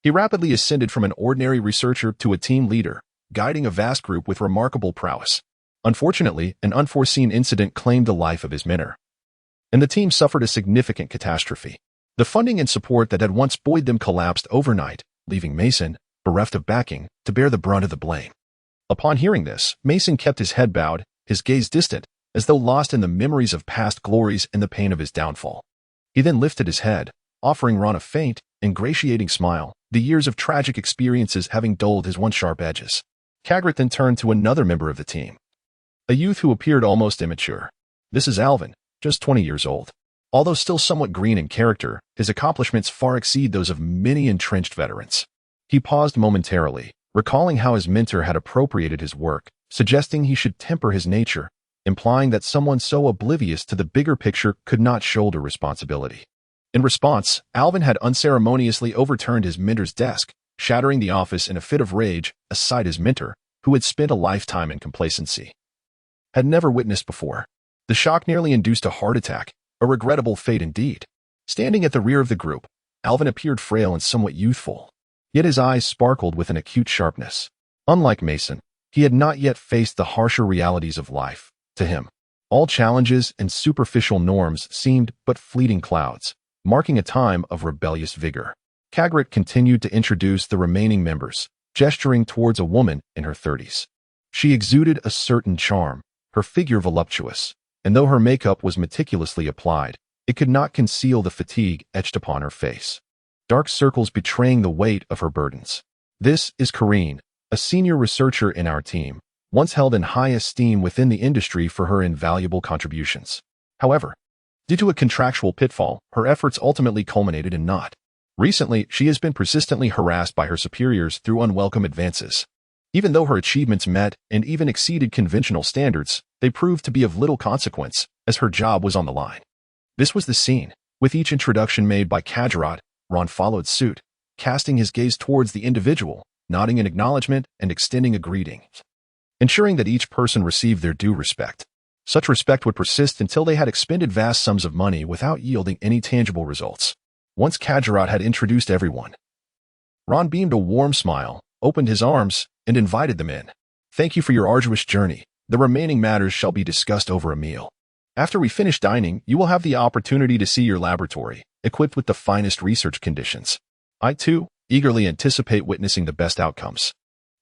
he rapidly ascended from an ordinary researcher to a team leader, guiding a vast group with remarkable prowess. Unfortunately, an unforeseen incident claimed the life of his mentor, and the team suffered a significant catastrophe. The funding and support that had once buoyed them collapsed overnight, leaving Mason, bereft of backing, to bear the brunt of the blame. Upon hearing this, Mason kept his head bowed, his gaze distant, as though lost in the memories of past glories and the pain of his downfall. He then lifted his head, offering Ron a faint, ingratiating smile, the years of tragic experiences having dulled his once sharp edges. Kagrit then turned to another member of the team, a youth who appeared almost immature. This is Alvin, just 20 years old. Although still somewhat green in character, his accomplishments far exceed those of many entrenched veterans. He paused momentarily, recalling how his mentor had appropriated his work, suggesting he should temper his nature, implying that someone so oblivious to the bigger picture could not shoulder responsibility. In response, Alvin had unceremoniously overturned his mentor's desk, shattering the office in a fit of rage, aside his mentor, who had spent a lifetime in complacency, had never witnessed before. The shock nearly induced a heart attack, a regrettable fate indeed. Standing at the rear of the group, Alvin appeared frail and somewhat youthful, yet his eyes sparkled with an acute sharpness. Unlike Mason, he had not yet faced the harsher realities of life. To him, all challenges and superficial norms seemed but fleeting clouds, marking a time of rebellious vigor. Kagrit continued to introduce the remaining members, gesturing towards a woman in her 30s. She exuded a certain charm, her figure voluptuous, and though her makeup was meticulously applied, it could not conceal the fatigue etched upon her face, dark circles betraying the weight of her burdens. This is Karine, a senior researcher in our team, once held in high esteem within the industry for her invaluable contributions. However, due to a contractual pitfall, her efforts ultimately culminated in naught. Recently, she has been persistently harassed by her superiors through unwelcome advances. Even though her achievements met and even exceeded conventional standards, they proved to be of little consequence, as her job was on the line. This was the scene. With each introduction made by Kagrit, Ron followed suit, casting his gaze towards the individual, nodding in acknowledgement and extending a greeting, ensuring that each person received their due respect. Such respect would persist until they had expended vast sums of money without yielding any tangible results. Once Kagrit had introduced everyone, Ron beamed a warm smile, opened his arms, and invited them in. Thank you for your arduous journey. The remaining matters shall be discussed over a meal. After we finish dining, you will have the opportunity to see your laboratory, equipped with the finest research conditions. I, too, eagerly anticipate witnessing the best outcomes.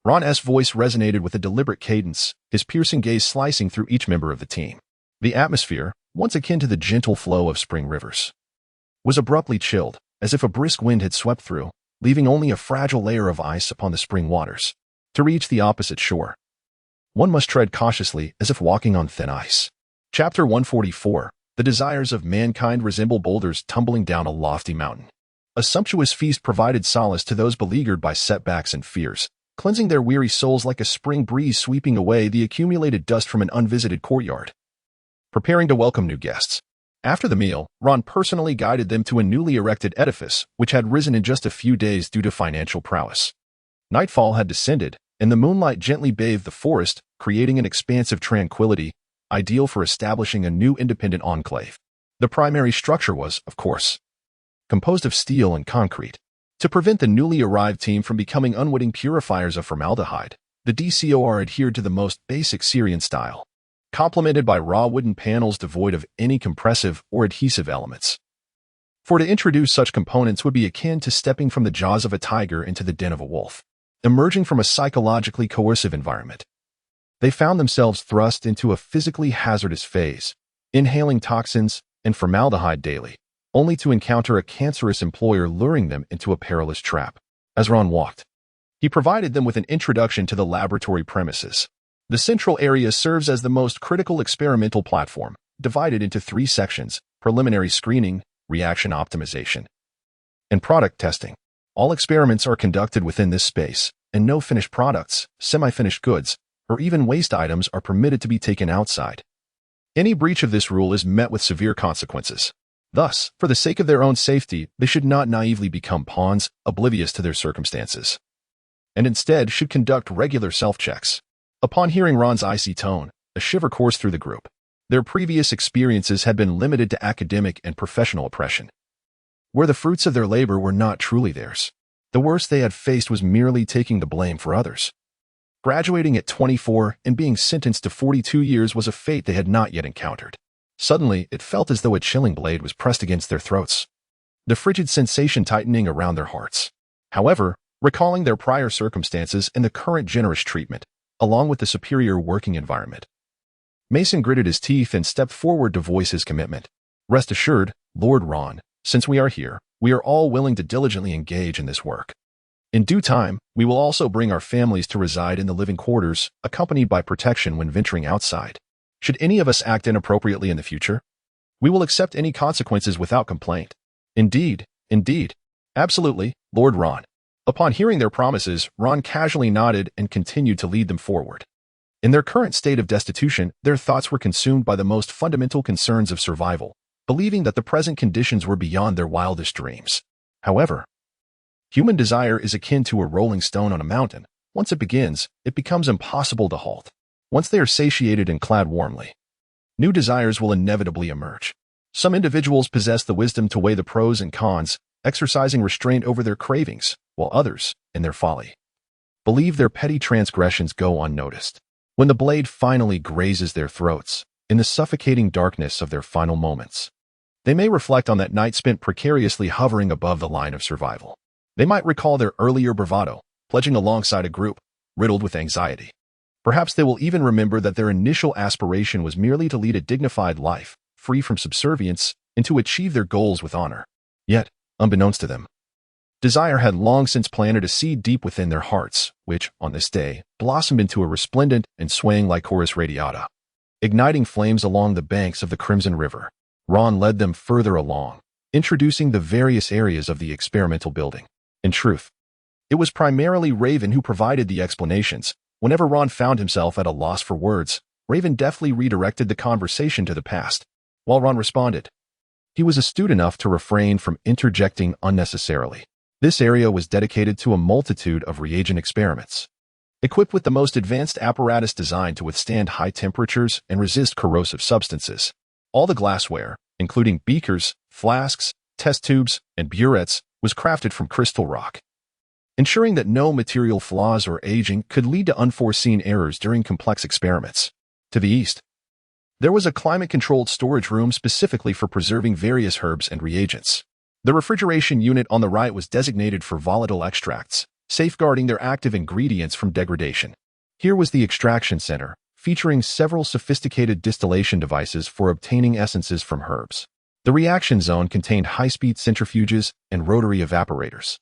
Ron's voice resonated with a deliberate cadence, his piercing gaze slicing through each member of the team. The atmosphere, once akin to the gentle flow of spring rivers, was abruptly chilled, as if a brisk wind had swept through, leaving only a fragile layer of ice upon the spring waters. To reach the opposite shore, one must tread cautiously as if walking on thin ice. Chapter 144. The desires of mankind resemble boulders tumbling down a lofty mountain. A sumptuous feast provided solace to those beleaguered by setbacks and fears, cleansing their weary souls like a spring breeze sweeping away the accumulated dust from an unvisited courtyard. Preparing to welcome new guests. After the meal, Ron personally guided them to a newly erected edifice, which had risen in just a few days due to financial prowess. Nightfall had descended, and the moonlight gently bathed the forest, creating an expansive tranquility, ideal for establishing a new independent enclave. The primary structure was, of course, composed of steel and concrete. To prevent the newly arrived team from becoming unwitting purifiers of formaldehyde, the DCOR adhered to the most basic Syrian style, complemented by raw wooden panels devoid of any compressive or adhesive elements. For to introduce such components would be akin to stepping from the jaws of a tiger into the den of a wolf. Emerging from a psychologically coercive environment, they found themselves thrust into a physically hazardous phase, inhaling toxins and formaldehyde daily, only to encounter a cancerous employer luring them into a perilous trap. As Ron walked, he provided them with an introduction to the laboratory premises. The central area serves as the most critical experimental platform, divided into 3 sections: preliminary screening, reaction optimization, and product testing. All experiments are conducted within this space, and no finished products, semi-finished goods, or even waste items are permitted to be taken outside. Any breach of this rule is met with severe consequences. Thus, for the sake of their own safety, they should not naively become pawns, oblivious to their circumstances, and instead should conduct regular self-checks. Upon hearing Ron's icy tone, a shiver coursed through the group. Their previous experiences had been limited to academic and professional oppression, where the fruits of their labor were not truly theirs. The worst they had faced was merely taking the blame for others. Graduating at 24 and being sentenced to 42 years was a fate they had not yet encountered. Suddenly, it felt as though a chilling blade was pressed against their throats, the frigid sensation tightening around their hearts. However, recalling their prior circumstances and the current generous treatment, along with the superior working environment, Mason gritted his teeth and stepped forward to voice his commitment. Rest assured, Lord Ron, since we are here, we are all willing to diligently engage in this work. In due time, we will also bring our families to reside in the living quarters, accompanied by protection when venturing outside. Should any of us act inappropriately in the future, we will accept any consequences without complaint. Indeed, absolutely, Lord Ron. Upon hearing their promises, Ron casually nodded and continued to lead them forward. In their current state of destitution, their thoughts were consumed by the most fundamental concerns of survival, believing that the present conditions were beyond their wildest dreams. However, human desire is akin to a rolling stone on a mountain. Once it begins, it becomes impossible to halt. Once they are satiated and clad warmly, new desires will inevitably emerge. Some individuals possess the wisdom to weigh the pros and cons, exercising restraint over their cravings, while others, in their folly, believe their petty transgressions go unnoticed. When the blade finally grazes their throats, in the suffocating darkness of their final moments, they may reflect on that night spent precariously hovering above the line of survival. They might recall their earlier bravado, pledging alongside a group riddled with anxiety. Perhaps they will even remember that their initial aspiration was merely to lead a dignified life, free from subservience, and to achieve their goals with honor. Yet, unbeknownst to them, desire had long since planted a seed deep within their hearts, which, on this day, blossomed into a resplendent and swaying Lycoris radiata. Igniting flames along the banks of the Crimson River, Ron led them further along, introducing the various areas of the experimental building. In truth, it was primarily Raven who provided the explanations. Whenever Ron found himself at a loss for words, Raven deftly redirected the conversation to the past, while Ron responded. He was astute enough to refrain from interjecting unnecessarily. This area was dedicated to a multitude of reagent experiments, equipped with the most advanced apparatus designed to withstand high temperatures and resist corrosive substances. All the glassware, including beakers, flasks, test tubes, and burettes, was crafted from crystal rock, ensuring that no material flaws or aging could lead to unforeseen errors during complex experiments. To the east, there was a climate-controlled storage room specifically for preserving various herbs and reagents. The refrigeration unit on the right was designated for volatile extracts, safeguarding their active ingredients from degradation. Here was the extraction center, featuring several sophisticated distillation devices for obtaining essences from herbs. The reaction zone contained high-speed centrifuges and rotary evaporators,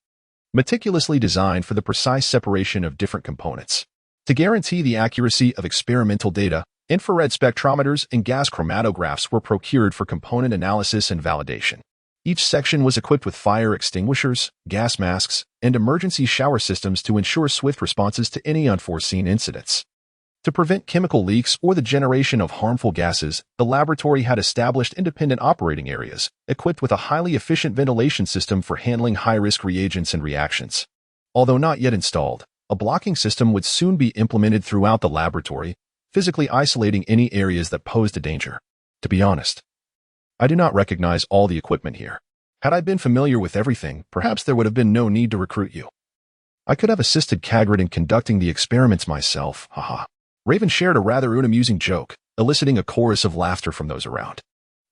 meticulously designed for the precise separation of different components. To guarantee the accuracy of experimental data, infrared spectrometers and gas chromatographs were procured for component analysis and validation. Each section was equipped with fire extinguishers, gas masks, and emergency shower systems to ensure swift responses to any unforeseen incidents. To prevent chemical leaks or the generation of harmful gases, the laboratory had established independent operating areas, equipped with a highly efficient ventilation system for handling high-risk reagents and reactions. Although not yet installed, a blocking system would soon be implemented throughout the laboratory, physically isolating any areas that posed a danger. To be honest, I do not recognize all the equipment here. Had I been familiar with everything, perhaps there would have been no need to recruit you. I could have assisted Kagrid in conducting the experiments myself, haha. Raven shared a rather unamusing joke, eliciting a chorus of laughter from those around.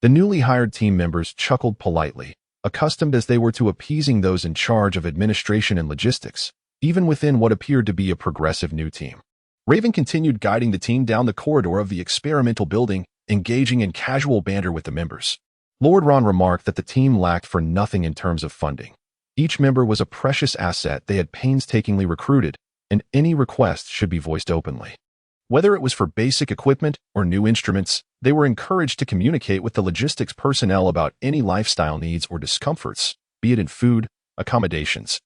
The newly hired team members chuckled politely, accustomed as they were to appeasing those in charge of administration and logistics, even within what appeared to be a progressive new team. Raven continued guiding the team down the corridor of the experimental building, engaging in casual banter with the members. Lord Ron remarked that the team lacked for nothing in terms of funding. Each member was a precious asset they had painstakingly recruited, and any request should be voiced openly. Whether it was for basic equipment or new instruments, they were encouraged to communicate with the logistics personnel about any lifestyle needs or discomforts, be it in food, accommodations,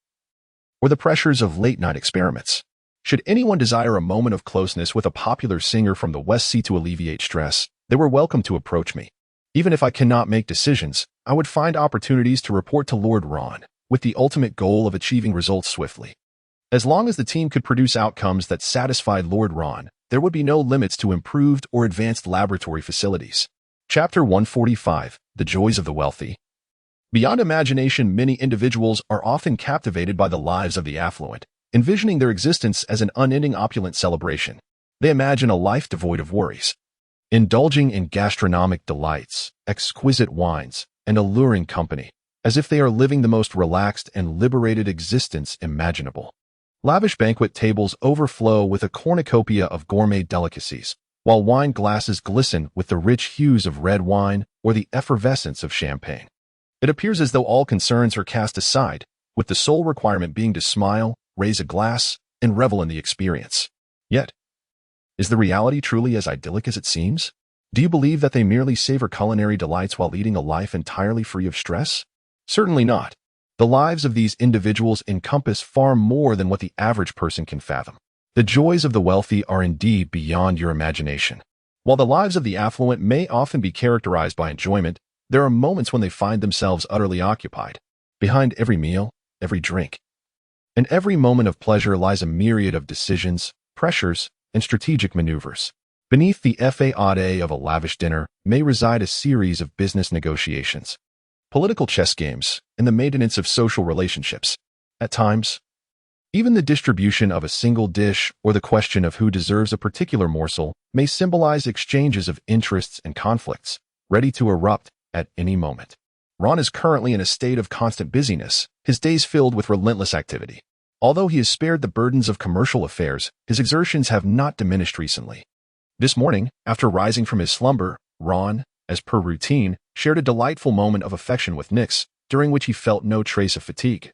or the pressures of late-night experiments. Should anyone desire a moment of closeness with a popular singer from the West Sea to alleviate stress, they were welcome to approach me. Even if I cannot make decisions, I would find opportunities to report to Lord Ron, with the ultimate goal of achieving results swiftly. As long as the team could produce outcomes that satisfied Lord Ron, there would be no limits to improved or advanced laboratory facilities. Chapter 145, The Joys of the Wealthy. Beyond imagination, many individuals are often captivated by the lives of the affluent, envisioning their existence as an unending opulent celebration. They imagine a life devoid of worries, indulging in gastronomic delights, exquisite wines, and alluring company, as if they are living the most relaxed and liberated existence imaginable. Lavish banquet tables overflow with a cornucopia of gourmet delicacies, while wine glasses glisten with the rich hues of red wine or the effervescence of champagne. It appears as though all concerns are cast aside, with the sole requirement being to smile, raise a glass, and revel in the experience. Yet, is the reality truly as idyllic as it seems? Do you believe that they merely savor culinary delights while leading a life entirely free of stress? Certainly not. The lives of these individuals encompass far more than what the average person can fathom. The joys of the wealthy are indeed beyond your imagination. While the lives of the affluent may often be characterized by enjoyment, there are moments when they find themselves utterly occupied. Behind every meal, every drink, and every moment of pleasure lies a myriad of decisions, pressures, and strategic maneuvers. Beneath the facade of a lavish dinner may reside a series of business negotiations, political chess games, and the maintenance of social relationships. At times, even the distribution of a single dish or the question of who deserves a particular morsel may symbolize exchanges of interests and conflicts, ready to erupt at any moment. Ron is currently in a state of constant busyness, his days filled with relentless activity. Although he is spared the burdens of commercial affairs, his exertions have not diminished recently. This morning, after rising from his slumber, Ron, as per routine, shared a delightful moment of affection with Nyx, during which he felt no trace of fatigue.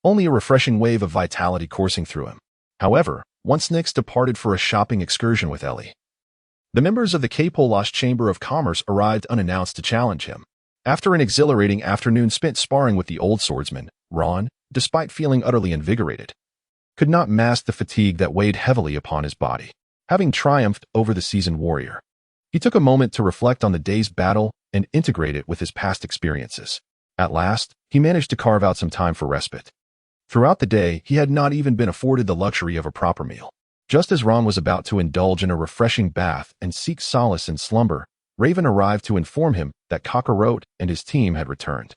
Only a refreshing wave of vitality coursing through him. However, once Nyx departed for a shopping excursion with Ellie, the members of the K-Polash Chamber of Commerce arrived unannounced to challenge him. After an exhilarating afternoon spent sparring with the old swordsman, Ron, despite feeling utterly invigorated, could not mask the fatigue that weighed heavily upon his body. Having triumphed over the seasoned warrior, he took a moment to reflect on the day's battle and integrate it with his past experiences. At last, he managed to carve out some time for respite. Throughout the day, he had not even been afforded the luxury of a proper meal. Just as Ron was about to indulge in a refreshing bath and seek solace in slumber, Raven arrived to inform him that Kakarot and his team had returned.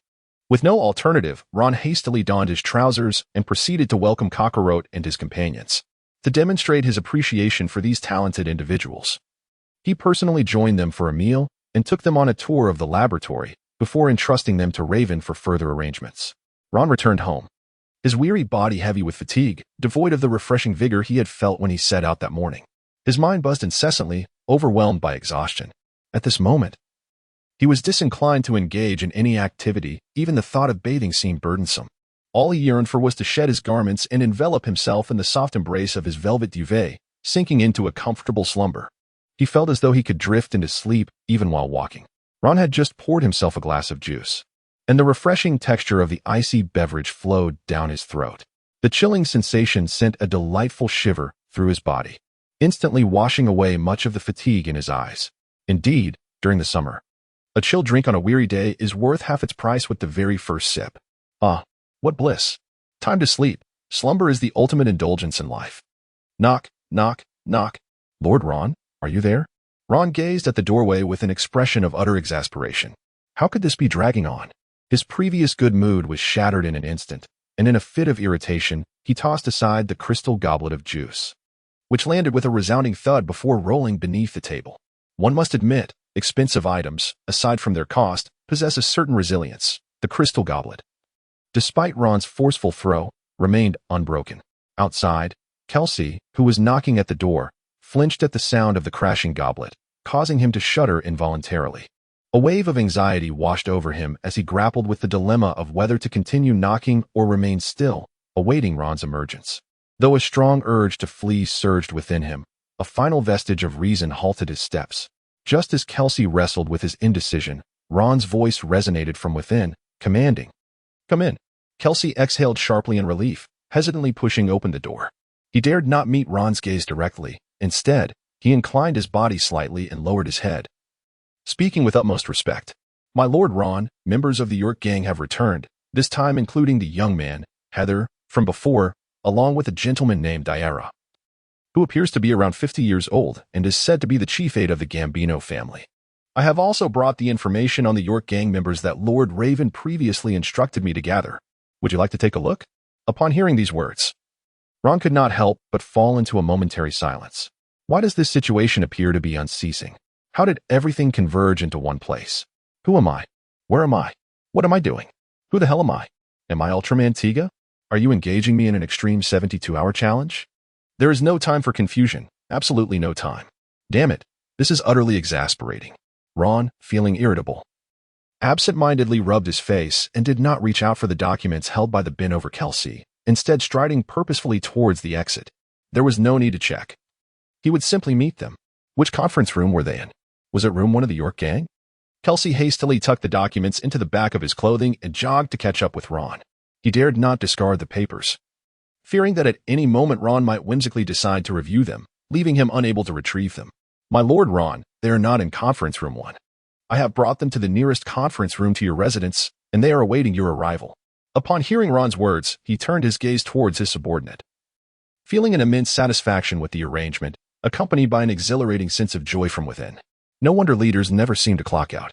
With no alternative, Ron hastily donned his trousers and proceeded to welcome Kakarot and his companions. To demonstrate his appreciation for these talented individuals, he personally joined them for a meal and took them on a tour of the laboratory before entrusting them to Raven for further arrangements. Ron returned home, his weary body heavy with fatigue, devoid of the refreshing vigor he had felt when he set out that morning. His mind buzzed incessantly, overwhelmed by exhaustion. At this moment, he was disinclined to engage in any activity. Even the thought of bathing seemed burdensome. All he yearned for was to shed his garments and envelop himself in the soft embrace of his velvet duvet, sinking into a comfortable slumber. He felt as though he could drift into sleep even while walking. Ron had just poured himself a glass of juice, and the refreshing texture of the icy beverage flowed down his throat. The chilling sensation sent a delightful shiver through his body, instantly washing away much of the fatigue in his eyes. Indeed, during the summer, a chill drink on a weary day is worth half its price with the very first sip. Ah, what bliss! Time to sleep. Slumber is the ultimate indulgence in life. Knock, knock, knock. Lord Ron, are you there? Ron gazed at the doorway with an expression of utter exasperation. How could this be dragging on? His previous good mood was shattered in an instant, and in a fit of irritation, he tossed aside the crystal goblet of juice, which landed with a resounding thud before rolling beneath the table. One must admit, expensive items, aside from their cost, possess a certain resilience. The crystal goblet, despite Ron's forceful throw, remained unbroken. Outside, Kelsey, who was knocking at the door, flinched at the sound of the crashing goblet, causing him to shudder involuntarily. A wave of anxiety washed over him as he grappled with the dilemma of whether to continue knocking or remain still, awaiting Ron's emergence. Though a strong urge to flee surged within him, a final vestige of reason halted his steps. Just as Kelsey wrestled with his indecision, Ron's voice resonated from within, commanding, "Come in." Kelsey exhaled sharply in relief, hesitantly pushing open the door. He dared not meet Ron's gaze directly. Instead, he inclined his body slightly and lowered his head, speaking with utmost respect. "My Lord Ron, members of the York gang have returned, this time including the young man, Heather, from before, along with a gentleman named Diarra, who appears to be around 50 years old and is said to be the chief aide of the Gambino family. I have also brought the information on the York gang members that Lord Raven previously instructed me to gather. Would you like to take a look?" Upon hearing these words, Ron could not help but fall into a momentary silence. Why does this situation appear to be unceasing? How did everything converge into one place? Who am I? Where am I? What am I doing? Who the hell am I? Am I Ultraman Tiga? Are you engaging me in an extreme 72-hour challenge? There is no time for confusion. Absolutely no time. Damn it. This is utterly exasperating. Ron, feeling irritable, absent-mindedly rubbed his face and did not reach out for the documents held by the bin over Kelsey, instead striding purposefully towards the exit. There was no need to check. He would simply meet them. Which conference room were they in? Was it room 1 of the York gang? Kelsey hastily tucked the documents into the back of his clothing and jogged to catch up with Ron. He dared not discard the papers, fearing that at any moment Ron might whimsically decide to review them, leaving him unable to retrieve them. "My Lord Ron, they are not in conference room 1. I have brought them to the nearest conference room to your residence, and they are awaiting your arrival." Upon hearing Ron's words, he turned his gaze towards his subordinate, feeling an immense satisfaction with the arrangement, accompanied by an exhilarating sense of joy from within. No wonder leaders never seem to clock out.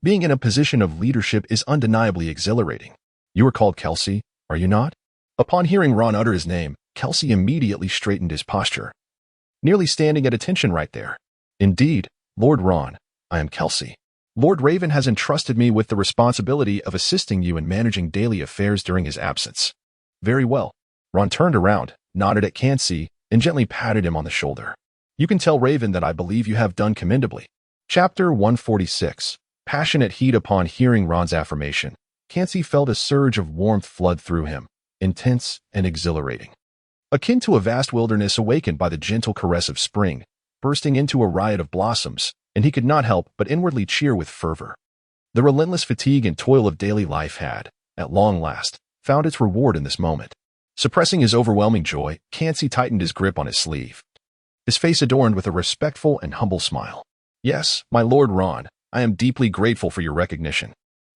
Being in a position of leadership is undeniably exhilarating. "You are called Kelsey, are you not?" Upon hearing Ron utter his name, Kelsey immediately straightened his posture, nearly standing at attention right there. "Indeed, Lord Ron, I am Kelsey. Lord Raven has entrusted me with the responsibility of assisting you in managing daily affairs during his absence." "Very well." Ron turned around, nodded at Kelsey, and gently patted him on the shoulder. "You can tell Raven that I believe you have done commendably." Chapter 146. Passionate heat. Upon hearing Ron's affirmation, Kelsey felt a surge of warmth flood through him, intense and exhilarating, akin to a vast wilderness awakened by the gentle caress of spring, bursting into a riot of blossoms, and he could not help but inwardly cheer with fervor. The relentless fatigue and toil of daily life had, at long last, found its reward in this moment. Suppressing his overwhelming joy, Kelsey tightened his grip on his sleeve, his face adorned with a respectful and humble smile. "Yes, my Lord Ron, I am deeply grateful for your recognition.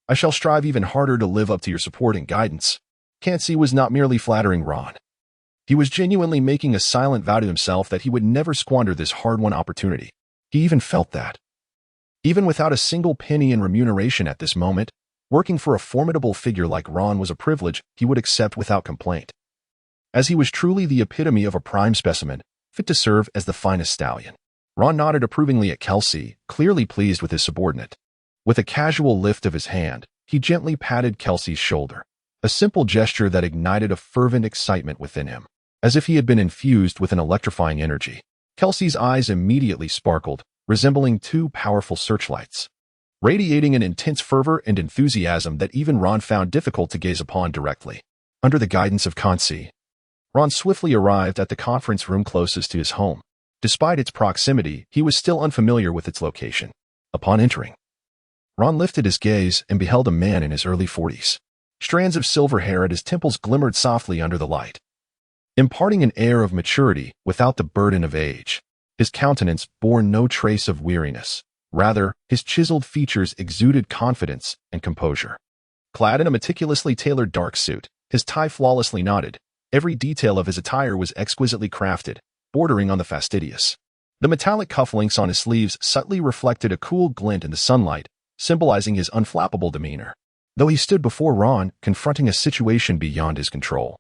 I shall strive even harder to live up to your support and guidance." Kelsey was not merely flattering Ron. He was genuinely making a silent vow to himself that he would never squander this hard-won opportunity. He even felt that, even without a single penny in remuneration at this moment, Working for a formidable figure like Ron was a privilege he would accept without complaint, as he was truly the epitome of a prime specimen, fit to serve as the finest stallion. Ron nodded approvingly at Kelsey, clearly pleased with his subordinate. With a casual lift of his hand, he gently patted Kelsey's shoulder, a simple gesture that ignited a fervent excitement within him, as if he had been infused with an electrifying energy. Kelsey's eyes immediately sparkled, resembling two powerful searchlights, radiating an intense fervor and enthusiasm that even Ron found difficult to gaze upon directly. Under the guidance of Kansi, Ron swiftly arrived at the conference room closest to his home. Despite its proximity, he was still unfamiliar with its location. Upon entering, Ron lifted his gaze and beheld a man in his early 40s. Strands of silver hair at his temples glimmered softly under the light, imparting an air of maturity without the burden of age. His countenance bore no trace of weariness. Rather, his chiseled features exuded confidence and composure. Clad in a meticulously tailored dark suit, his tie flawlessly knotted, every detail of his attire was exquisitely crafted, bordering on the fastidious. The metallic cufflinks on his sleeves subtly reflected a cool glint in the sunlight, symbolizing his unflappable demeanor. Though he stood before Ron, confronting a situation beyond his control,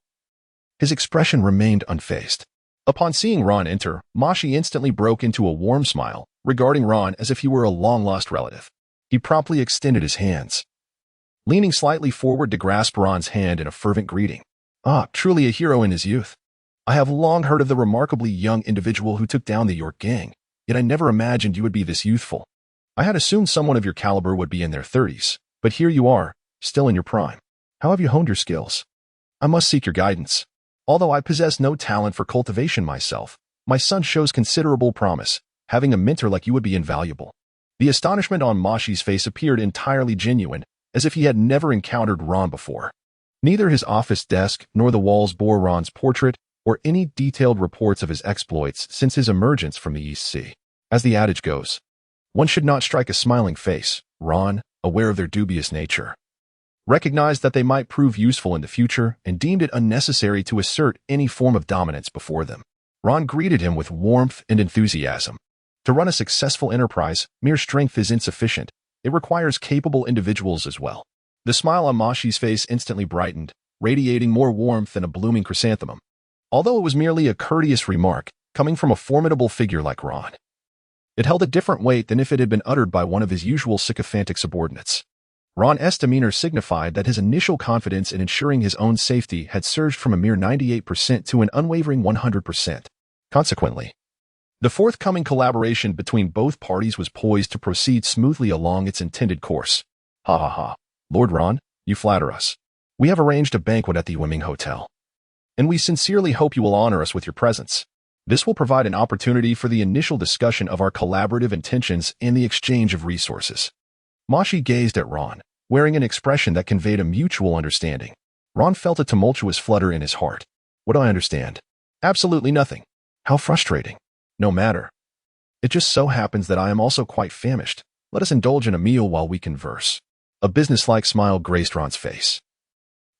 his expression remained unfazed. Upon seeing Ron enter, Mashi instantly broke into a warm smile, regarding Ron as if he were a long-lost relative. He promptly extended his hands, leaning slightly forward to grasp Ron's hand in a fervent greeting. Ah, truly a hero in his youth. I have long heard of the remarkably young individual who took down the York gang, yet I never imagined you would be this youthful. I had assumed someone of your caliber would be in their 30s, but here you are, still in your prime. How have you honed your skills? I must seek your guidance. Although I possess no talent for cultivation myself, my son shows considerable promise. Having a mentor like you would be invaluable. The astonishment on Mashi's face appeared entirely genuine, as if he had never encountered Ron before. Neither his office desk nor the walls bore Ron's portrait or any detailed reports of his exploits since his emergence from the East Sea. As the adage goes, one should not strike a smiling face. Ron, aware of their dubious nature, recognized that they might prove useful in the future and deemed it unnecessary to assert any form of dominance before them. Ron greeted him with warmth and enthusiasm. To run a successful enterprise, mere strength is insufficient. It requires capable individuals as well. The smile on Mashi's face instantly brightened, radiating more warmth than a blooming chrysanthemum. Although it was merely a courteous remark, coming from a formidable figure like Ron, it held a different weight than if it had been uttered by one of his usual sycophantic subordinates. Ron's demeanor signified that his initial confidence in ensuring his own safety had surged from a mere 98% to an unwavering 100%. Consequently, the forthcoming collaboration between both parties was poised to proceed smoothly along its intended course. Ha ha ha. Lord Ron, you flatter us. We have arranged a banquet at the Wiming Hotel, and we sincerely hope you will honor us with your presence. This will provide an opportunity for the initial discussion of our collaborative intentions and the exchange of resources. Mashi gazed at Ron, wearing an expression that conveyed a mutual understanding. Ron felt a tumultuous flutter in his heart. What do I understand? Absolutely nothing. How frustrating. No matter. It just so happens that I am also quite famished. Let us indulge in a meal while we converse. A businesslike smile graced Ron's face,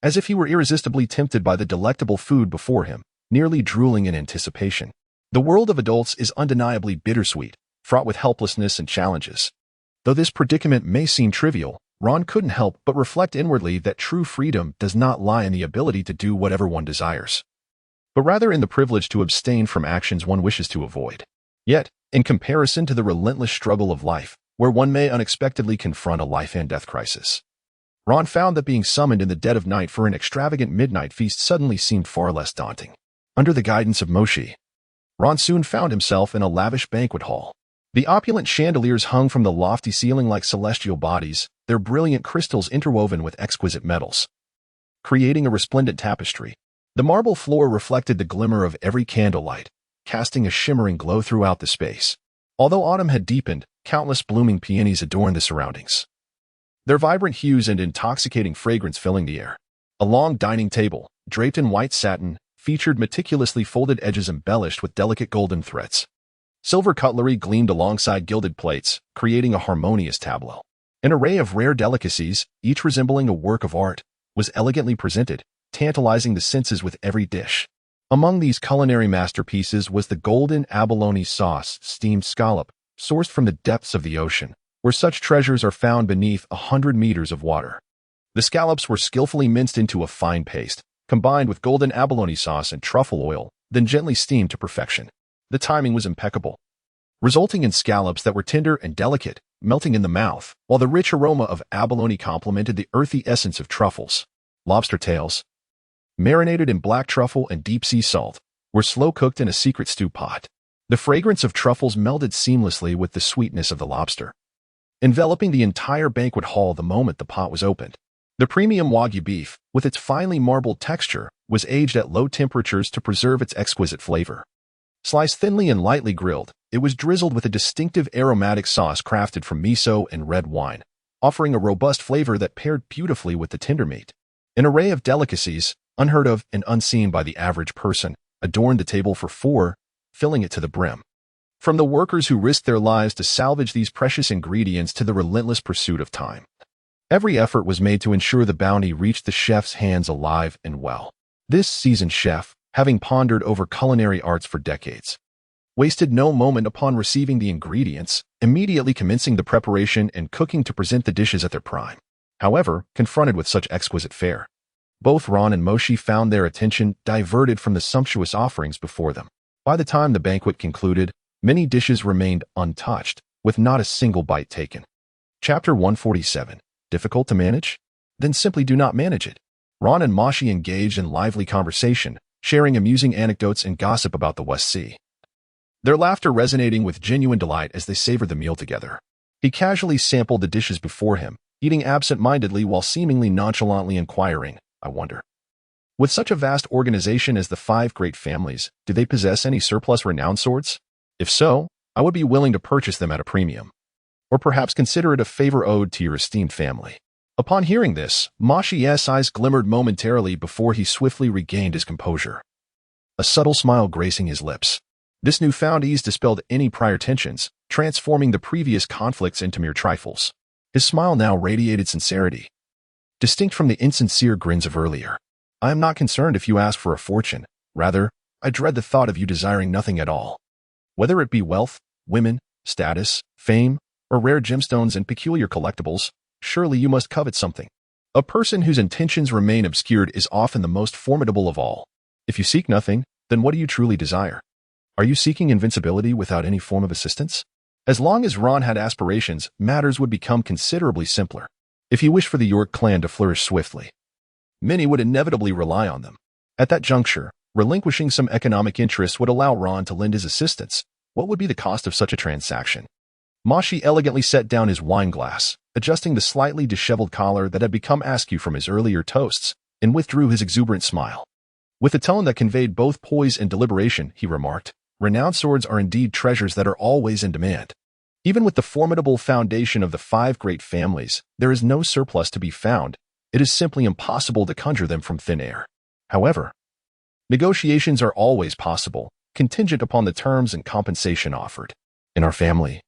as if he were irresistibly tempted by the delectable food before him, nearly drooling in anticipation. The world of adults is undeniably bittersweet, fraught with helplessness and challenges. Though this predicament may seem trivial, Ron couldn't help but reflect inwardly that true freedom does not lie in the ability to do whatever one desires, but rather in the privilege to abstain from actions one wishes to avoid. Yet, in comparison to the relentless struggle of life, where one may unexpectedly confront a life and death crisis, Ron found that being summoned in the dead of night for an extravagant midnight feast suddenly seemed far less daunting. Under the guidance of Moshi, Ron soon found himself in a lavish banquet hall. The opulent chandeliers hung from the lofty ceiling like celestial bodies, their brilliant crystals interwoven with exquisite metals, creating a resplendent tapestry. The marble floor reflected the glimmer of every candlelight, casting a shimmering glow throughout the space. Although autumn had deepened, countless blooming peonies adorned the surroundings, their vibrant hues and intoxicating fragrance filling the air. A long dining table, draped in white satin, featured meticulously folded edges embellished with delicate golden threads. Silver cutlery gleamed alongside gilded plates, creating a harmonious tableau. An array of rare delicacies, each resembling a work of art, was elegantly presented, tantalizing the senses with every dish. Among these culinary masterpieces was the golden abalone sauce steamed scallop, sourced from the depths of the ocean, where such treasures are found beneath 100 meters of water. The scallops were skillfully minced into a fine paste, combined with golden abalone sauce and truffle oil, then gently steamed to perfection. The timing was impeccable, resulting in scallops that were tender and delicate, melting in the mouth, while the rich aroma of abalone complemented the earthy essence of truffles. Lobster tails, marinated in black truffle and deep-sea salt, were slow-cooked in a secret stew pot. The fragrance of truffles melded seamlessly with the sweetness of the lobster, enveloping the entire banquet hall the moment the pot was opened. The premium Wagyu beef, with its finely marbled texture, was aged at low temperatures to preserve its exquisite flavor. Sliced thinly and lightly grilled, it was drizzled with a distinctive aromatic sauce crafted from miso and red wine, offering a robust flavor that paired beautifully with the tender meat. An array of delicacies, unheard of and unseen by the average person, adorned the table for four, filling it to the brim. From the workers who risked their lives to salvage these precious ingredients to the relentless pursuit of time, every effort was made to ensure the bounty reached the chef's hands alive and well. This seasoned chef, having pondered over culinary arts for decades, wasted no moment upon receiving the ingredients, immediately commencing the preparation and cooking to present the dishes at their prime. However, confronted with such exquisite fare, both Ron and Moshi found their attention diverted from the sumptuous offerings before them. By the time the banquet concluded, many dishes remained untouched, with not a single bite taken. Chapter 147. Difficult to manage? Then simply do not manage it. Ron and Moshi engaged in lively conversation, sharing amusing anecdotes and gossip about the West Sea, their laughter resonating with genuine delight as they savored the meal together. He casually sampled the dishes before him, eating absent-mindedly while seemingly nonchalantly inquiring, "I wonder, with such a vast organization as the Five Great Families, do they possess any surplus renowned swords? If so, I would be willing to purchase them at a premium. Or perhaps consider it a favor owed to your esteemed family." Upon hearing this, Moshi's eyes glimmered momentarily before he swiftly regained his composure, a subtle smile gracing his lips. This newfound ease dispelled any prior tensions, transforming the previous conflicts into mere trifles. His smile now radiated sincerity, distinct from the insincere grins of earlier. "I am not concerned if you ask for a fortune. Rather, I dread the thought of you desiring nothing at all. Whether it be wealth, women, status, fame, or rare gemstones and peculiar collectibles, surely you must covet something. A person whose intentions remain obscured is often the most formidable of all. If you seek nothing, then what do you truly desire? Are you seeking invincibility without any form of assistance?" As long as Ron had aspirations, matters would become considerably simpler. If he wished for the York clan to flourish swiftly, many would inevitably rely on them. At that juncture, relinquishing some economic interest would allow Ron to lend his assistance. What would be the cost of such a transaction? Moshi elegantly set down his wine glass, adjusting the slightly disheveled collar that had become askew from his earlier toasts, and withdrew his exuberant smile. With a tone that conveyed both poise and deliberation, he remarked, "Renowned swords are indeed treasures that are always in demand. Even with the formidable foundation of the Five Great Families, there is no surplus to be found. It is simply impossible to conjure them from thin air. However, negotiations are always possible, contingent upon the terms and compensation offered. In our family,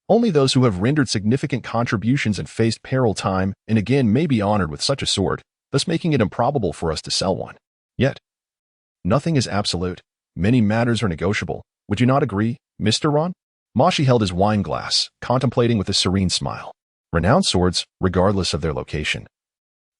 only those who have rendered significant contributions and faced peril time and again may be honored with such a sword, thus making it improbable for us to sell one. Yet, nothing is absolute. Many matters are negotiable. Would you not agree, Mr. Ron?" Moshi held his wine glass, contemplating with a serene smile. Renowned swords, regardless of their location,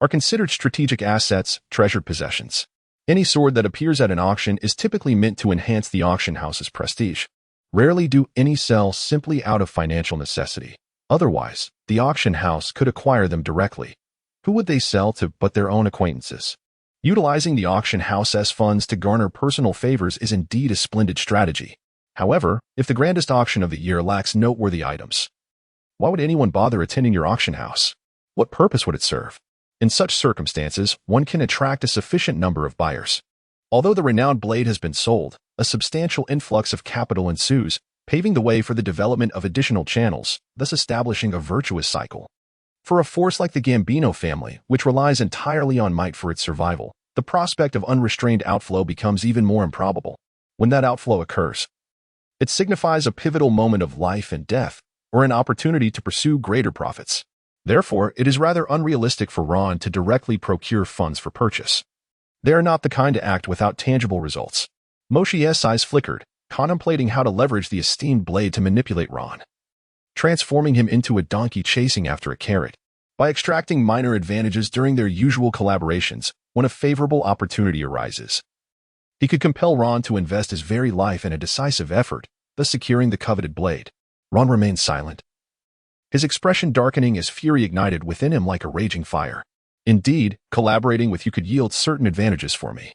are considered strategic assets, treasured possessions. Any sword that appears at an auction is typically meant to enhance the auction house's prestige. Rarely do any sell simply out of financial necessity. Otherwise, the auction house could acquire them directly. Who would they sell to but their own acquaintances? Utilizing the auction house's funds to garner personal favors is indeed a splendid strategy. However, if the grandest auction of the year lacks noteworthy items, why would anyone bother attending your auction house? What purpose would it serve? In such circumstances, one can attract a sufficient number of buyers. Although the renowned blade has been sold, a substantial influx of capital ensues, paving the way for the development of additional channels, thus establishing a virtuous cycle. For a force like the Gambino family, which relies entirely on might for its survival, the prospect of unrestrained outflow becomes even more improbable. When that outflow occurs, it signifies a pivotal moment of life and death, or an opportunity to pursue greater profits. Therefore, it is rather unrealistic for Ron to directly procure funds for purchase. They are not the kind to act without tangible results. Moshi's eyes flickered, contemplating how to leverage the esteemed blade to manipulate Ron, transforming him into a donkey chasing after a carrot. by extracting minor advantages during their usual collaborations when a favorable opportunity arises. He could compel Ron to invest his very life in a decisive effort, thus securing the coveted blade. Ron remained silent, his expression darkening as fury ignited within him like a raging fire. Indeed, collaborating with you could yield certain advantages for me,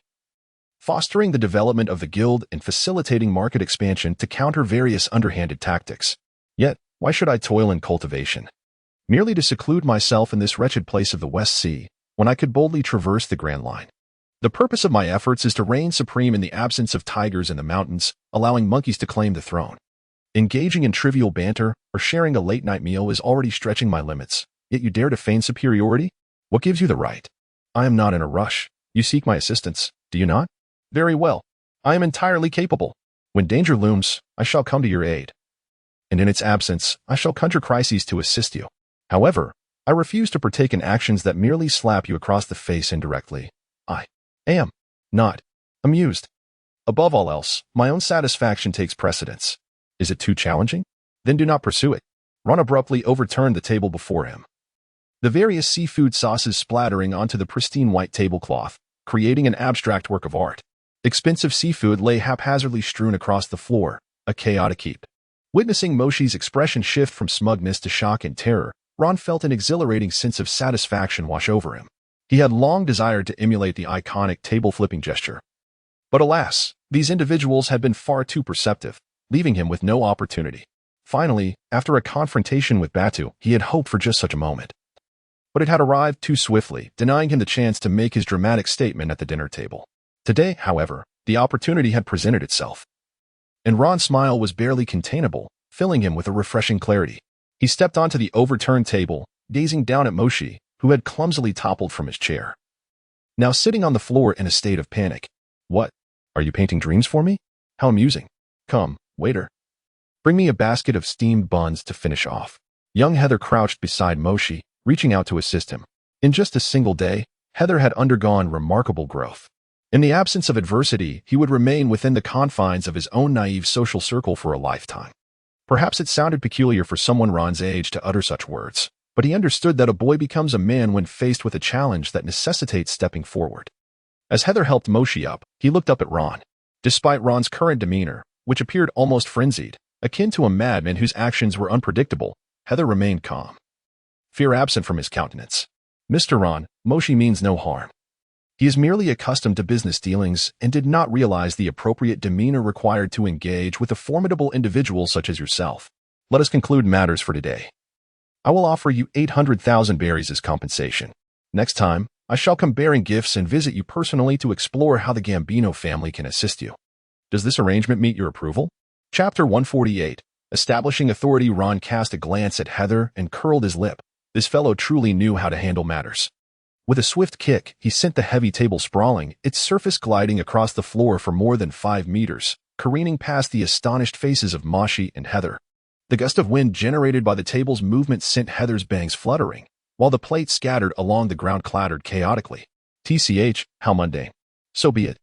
fostering the development of the guild and facilitating market expansion to counter various underhanded tactics. Yet, why should I toil in cultivation, merely to seclude myself in this wretched place of the West Sea, when I could boldly traverse the Grand Line? The purpose of my efforts is to reign supreme in the absence of tigers in the mountains, allowing monkeys to claim the throne. Engaging in trivial banter or sharing a late-night meal is already stretching my limits, yet you dare to feign superiority? What gives you the right? I am not in a rush. You seek my assistance, do you not? Very well. I am entirely capable. When danger looms, I shall come to your aid. And in its absence, I shall conjure crises to assist you. However, I refuse to partake in actions that merely slap you across the face indirectly. I am not amused. Above all else, my own satisfaction takes precedence. Is it too challenging? Then do not pursue it. Ron abruptly overturned the table before him, the various seafood sauces splattering onto the pristine white tablecloth, creating an abstract work of art. Expensive seafood lay haphazardly strewn across the floor, a chaotic heap. Witnessing Moshi's expression shift from smugness to shock and terror, Ron felt an exhilarating sense of satisfaction wash over him. He had long desired to emulate the iconic table-flipping gesture. But alas, these individuals had been far too perceptive, leaving him with no opportunity. Finally, after a confrontation with Batu, he had hoped for just such a moment. But it had arrived too swiftly, denying him the chance to make his dramatic statement at the dinner table. Today, however, the opportunity had presented itself. And Ron's smile was barely containable, filling him with a refreshing clarity. He stepped onto the overturned table, gazing down at Moshi, who had clumsily toppled from his chair, now sitting on the floor in a state of panic. What? Are you painting dreams for me? How amusing. Come, waiter. Bring me a basket of steamed buns to finish off. Young Heather crouched beside Moshi, reaching out to assist him. In just a single day, Heather had undergone remarkable growth. In the absence of adversity, he would remain within the confines of his own naive social circle for a lifetime. Perhaps it sounded peculiar for someone Ron's age to utter such words, but he understood that a boy becomes a man when faced with a challenge that necessitates stepping forward. As Heather helped Moshi up, he looked up at Ron. Despite Ron's current demeanor, which appeared almost frenzied, akin to a madman whose actions were unpredictable, Heather remained calm, fear absent from his countenance. Mr. Ron, Moshi means no harm. He is merely accustomed to business dealings and did not realize the appropriate demeanor required to engage with a formidable individual such as yourself. Let us conclude matters for today. I will offer you 800,000 berries as compensation. Next time, I shall come bearing gifts and visit you personally to explore how the Gambino family can assist you. Does this arrangement meet your approval? Chapter 148. Establishing authority. Ron cast a glance at Heather and curled his lip. This fellow truly knew how to handle matters. With a swift kick, he sent the heavy table sprawling, its surface gliding across the floor for more than 5 meters, careening past the astonished faces of Moshi and Heather. The gust of wind generated by the table's movement sent Heather's bangs fluttering, while the plates scattered along the ground clattered chaotically. TCH, how mundane. So be it.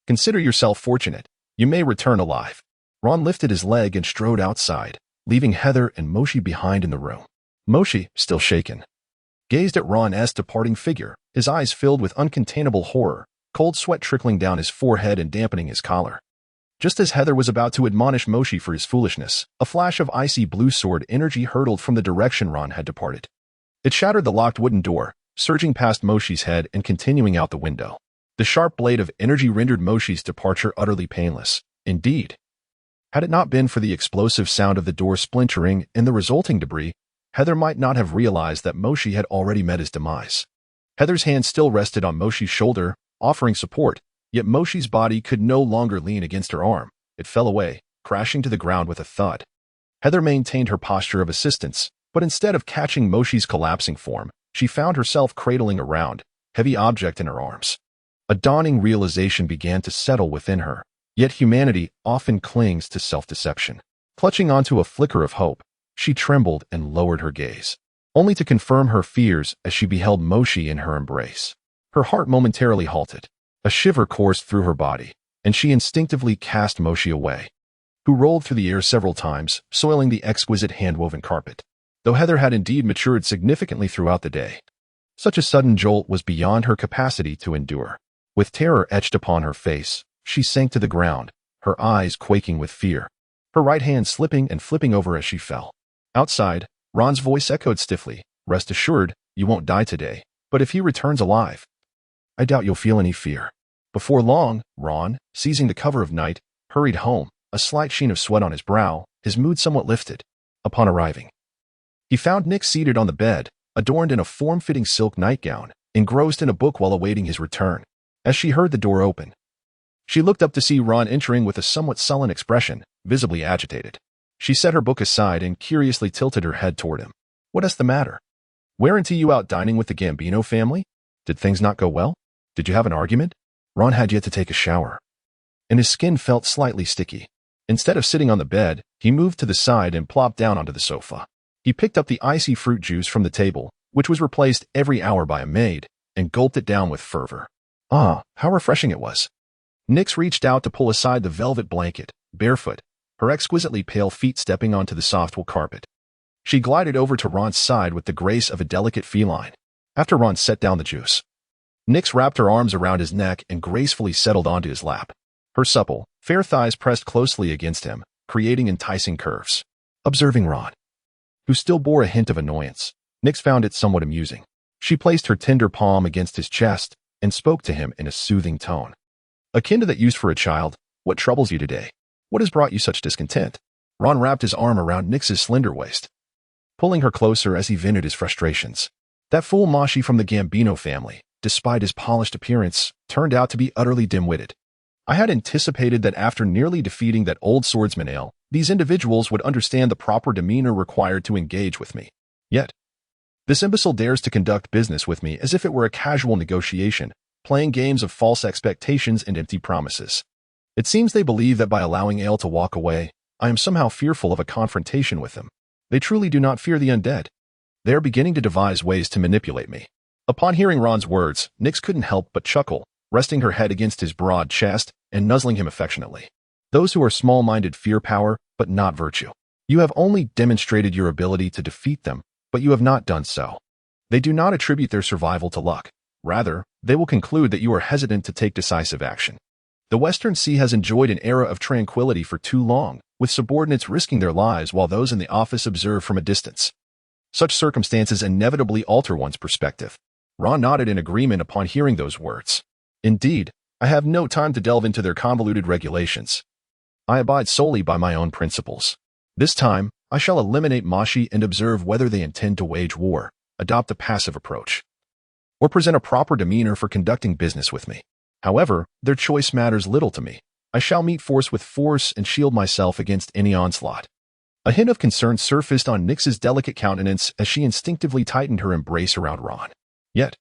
Consider yourself fortunate. You may return alive. Ron lifted his leg and strode outside, leaving Heather and Moshi behind in the room. Moshi, still shaken, gazed at Ron's departing figure, his eyes filled with uncontainable horror, cold sweat trickling down his forehead and dampening his collar. Just as Heather was about to admonish Moshi for his foolishness, a flash of icy blue sword energy hurtled from the direction Ron had departed. It shattered the locked wooden door, surging past Moshi's head and continuing out the window. The sharp blade of energy rendered Moshi's departure utterly painless. Indeed, had it not been for the explosive sound of the door splintering and the resulting debris, Heather might not have realized that Moshi had already met his demise. Heather's hand still rested on Moshi's shoulder, offering support, yet Moshi's body could no longer lean against her arm. It fell away, crashing to the ground with a thud. Heather maintained her posture of assistance, but instead of catching Moshi's collapsing form, she found herself cradling a round, heavy object in her arms. A dawning realization began to settle within her. Yet humanity often clings to self-deception. Clutching onto a flicker of hope, she trembled and lowered her gaze, only to confirm her fears as she beheld Moshi in her embrace. Her heart momentarily halted. A shiver coursed through her body, and she instinctively cast Moshi away, who rolled through the air several times, soiling the exquisite hand-woven carpet. though Heather had indeed matured significantly throughout the day. Such a sudden jolt was beyond her capacity to endure. With terror etched upon her face, she sank to the ground, her eyes quaking with fear, her right hand slipping and flipping over as she fell. Outside, Ron's voice echoed stiffly, "Rest assured, you won't die today, but if he returns alive, I doubt you'll feel any fear." Before long, Ron, seizing the cover of night, hurried home, a slight sheen of sweat on his brow, his mood somewhat lifted. Upon arriving, he found Nick seated on the bed, adorned in a form-fitting silk nightgown, engrossed in a book while awaiting his return. As she heard the door open, she looked up to see Ron entering with a somewhat sullen expression, visibly agitated. She set her book aside and curiously tilted her head toward him. "What is the matter? Weren't you out dining with the Gambino family? Did things not go well? Did you have an argument?" Ron had yet to take a shower, and his skin felt slightly sticky. Instead of sitting on the bed, he moved to the side and plopped down onto the sofa. He picked up the icy fruit juice from the table, which was replaced every hour by a maid, and gulped it down with fervor. Ah, how refreshing it was. Nix reached out to pull aside the velvet blanket, barefoot, her exquisitely pale feet stepping onto the soft wool carpet. She glided over to Ron's side with the grace of a delicate feline. After Ron set down the juice, Nix wrapped her arms around his neck and gracefully settled onto his lap. Her supple, fair thighs pressed closely against him, creating enticing curves. Observing Ron, who still bore a hint of annoyance, Nix found it somewhat amusing. She placed her tender palm against his chest and spoke to him in a soothing tone, akin to that used for a child. "What troubles you today? What has brought you such discontent?" Ron wrapped his arm around Nix's slender waist, pulling her closer as he vented his frustrations. That fool Mashi from the Gambino family, despite his polished appearance, turned out to be utterly dim-witted. I had anticipated that after nearly defeating that old swordsman Ale, these individuals would understand the proper demeanor required to engage with me. Yet, this imbecile dares to conduct business with me as if it were a casual negotiation, playing games of false expectations and empty promises. It seems they believe that by allowing Ale to walk away, I am somehow fearful of a confrontation with them. They truly do not fear the undead. They are beginning to devise ways to manipulate me. Upon hearing Ron's words, Nix couldn't help but chuckle, resting her head against his broad chest and nuzzling him affectionately. Those who are small-minded fear power, but not virtue. You have only demonstrated your ability to defeat them, but you have not done so. They do not attribute their survival to luck. Rather, they will conclude that you are hesitant to take decisive action. The Western Sea has enjoyed an era of tranquility for too long, with subordinates risking their lives while those in the office observe from a distance. Such circumstances inevitably alter one's perspective. Ron nodded in agreement upon hearing those words. Indeed, I have no time to delve into their convoluted regulations. I abide solely by my own principles. This time, I shall eliminate Mashi and observe whether they intend to wage war, adopt a passive approach, or present a proper demeanor for conducting business with me. However, their choice matters little to me. I shall meet force with force and shield myself against any onslaught. A hint of concern surfaced on Nix's delicate countenance as she instinctively tightened her embrace around Ron. Yet,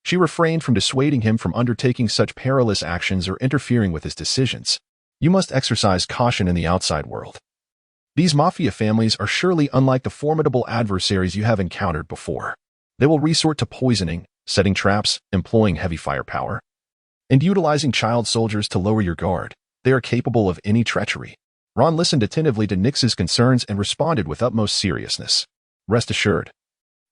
she refrained from dissuading him from undertaking such perilous actions or interfering with his decisions. You must exercise caution in the outside world. These mafia families are surely unlike the formidable adversaries you have encountered before. They will resort to poisoning, setting traps, employing heavy firepower, and utilizing child soldiers to lower your guard. They are capable of any treachery. Ron listened attentively to Nix's concerns and responded with utmost seriousness. Rest assured,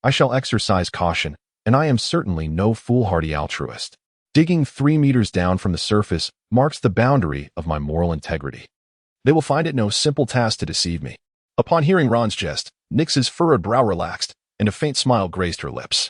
I shall exercise caution, and I am certainly no foolhardy altruist. Digging 3 meters down from the surface marks the boundary of my moral integrity. They will find it no simple task to deceive me. Upon hearing Ron's jest, Nix's furrowed brow relaxed, and a faint smile graced her lips.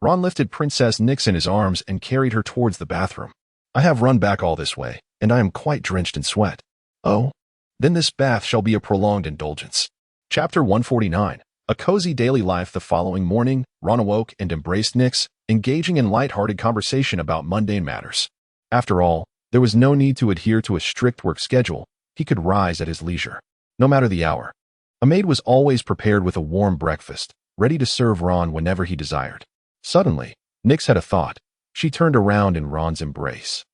Ron lifted Princess Nix in his arms and carried her towards the bathroom. I have run back all this way, and I am quite drenched in sweat. Oh, then this bath shall be a prolonged indulgence. Chapter 149. A cozy daily life. The following morning, Ron awoke and embraced Nix, engaging in light-hearted conversation about mundane matters. After all, there was no need to adhere to a strict work schedule. He could rise at his leisure, no matter the hour. A maid was always prepared with a warm breakfast, ready to serve Ron whenever he desired. Suddenly, Nix had a thought. She turned around in Ron's embrace,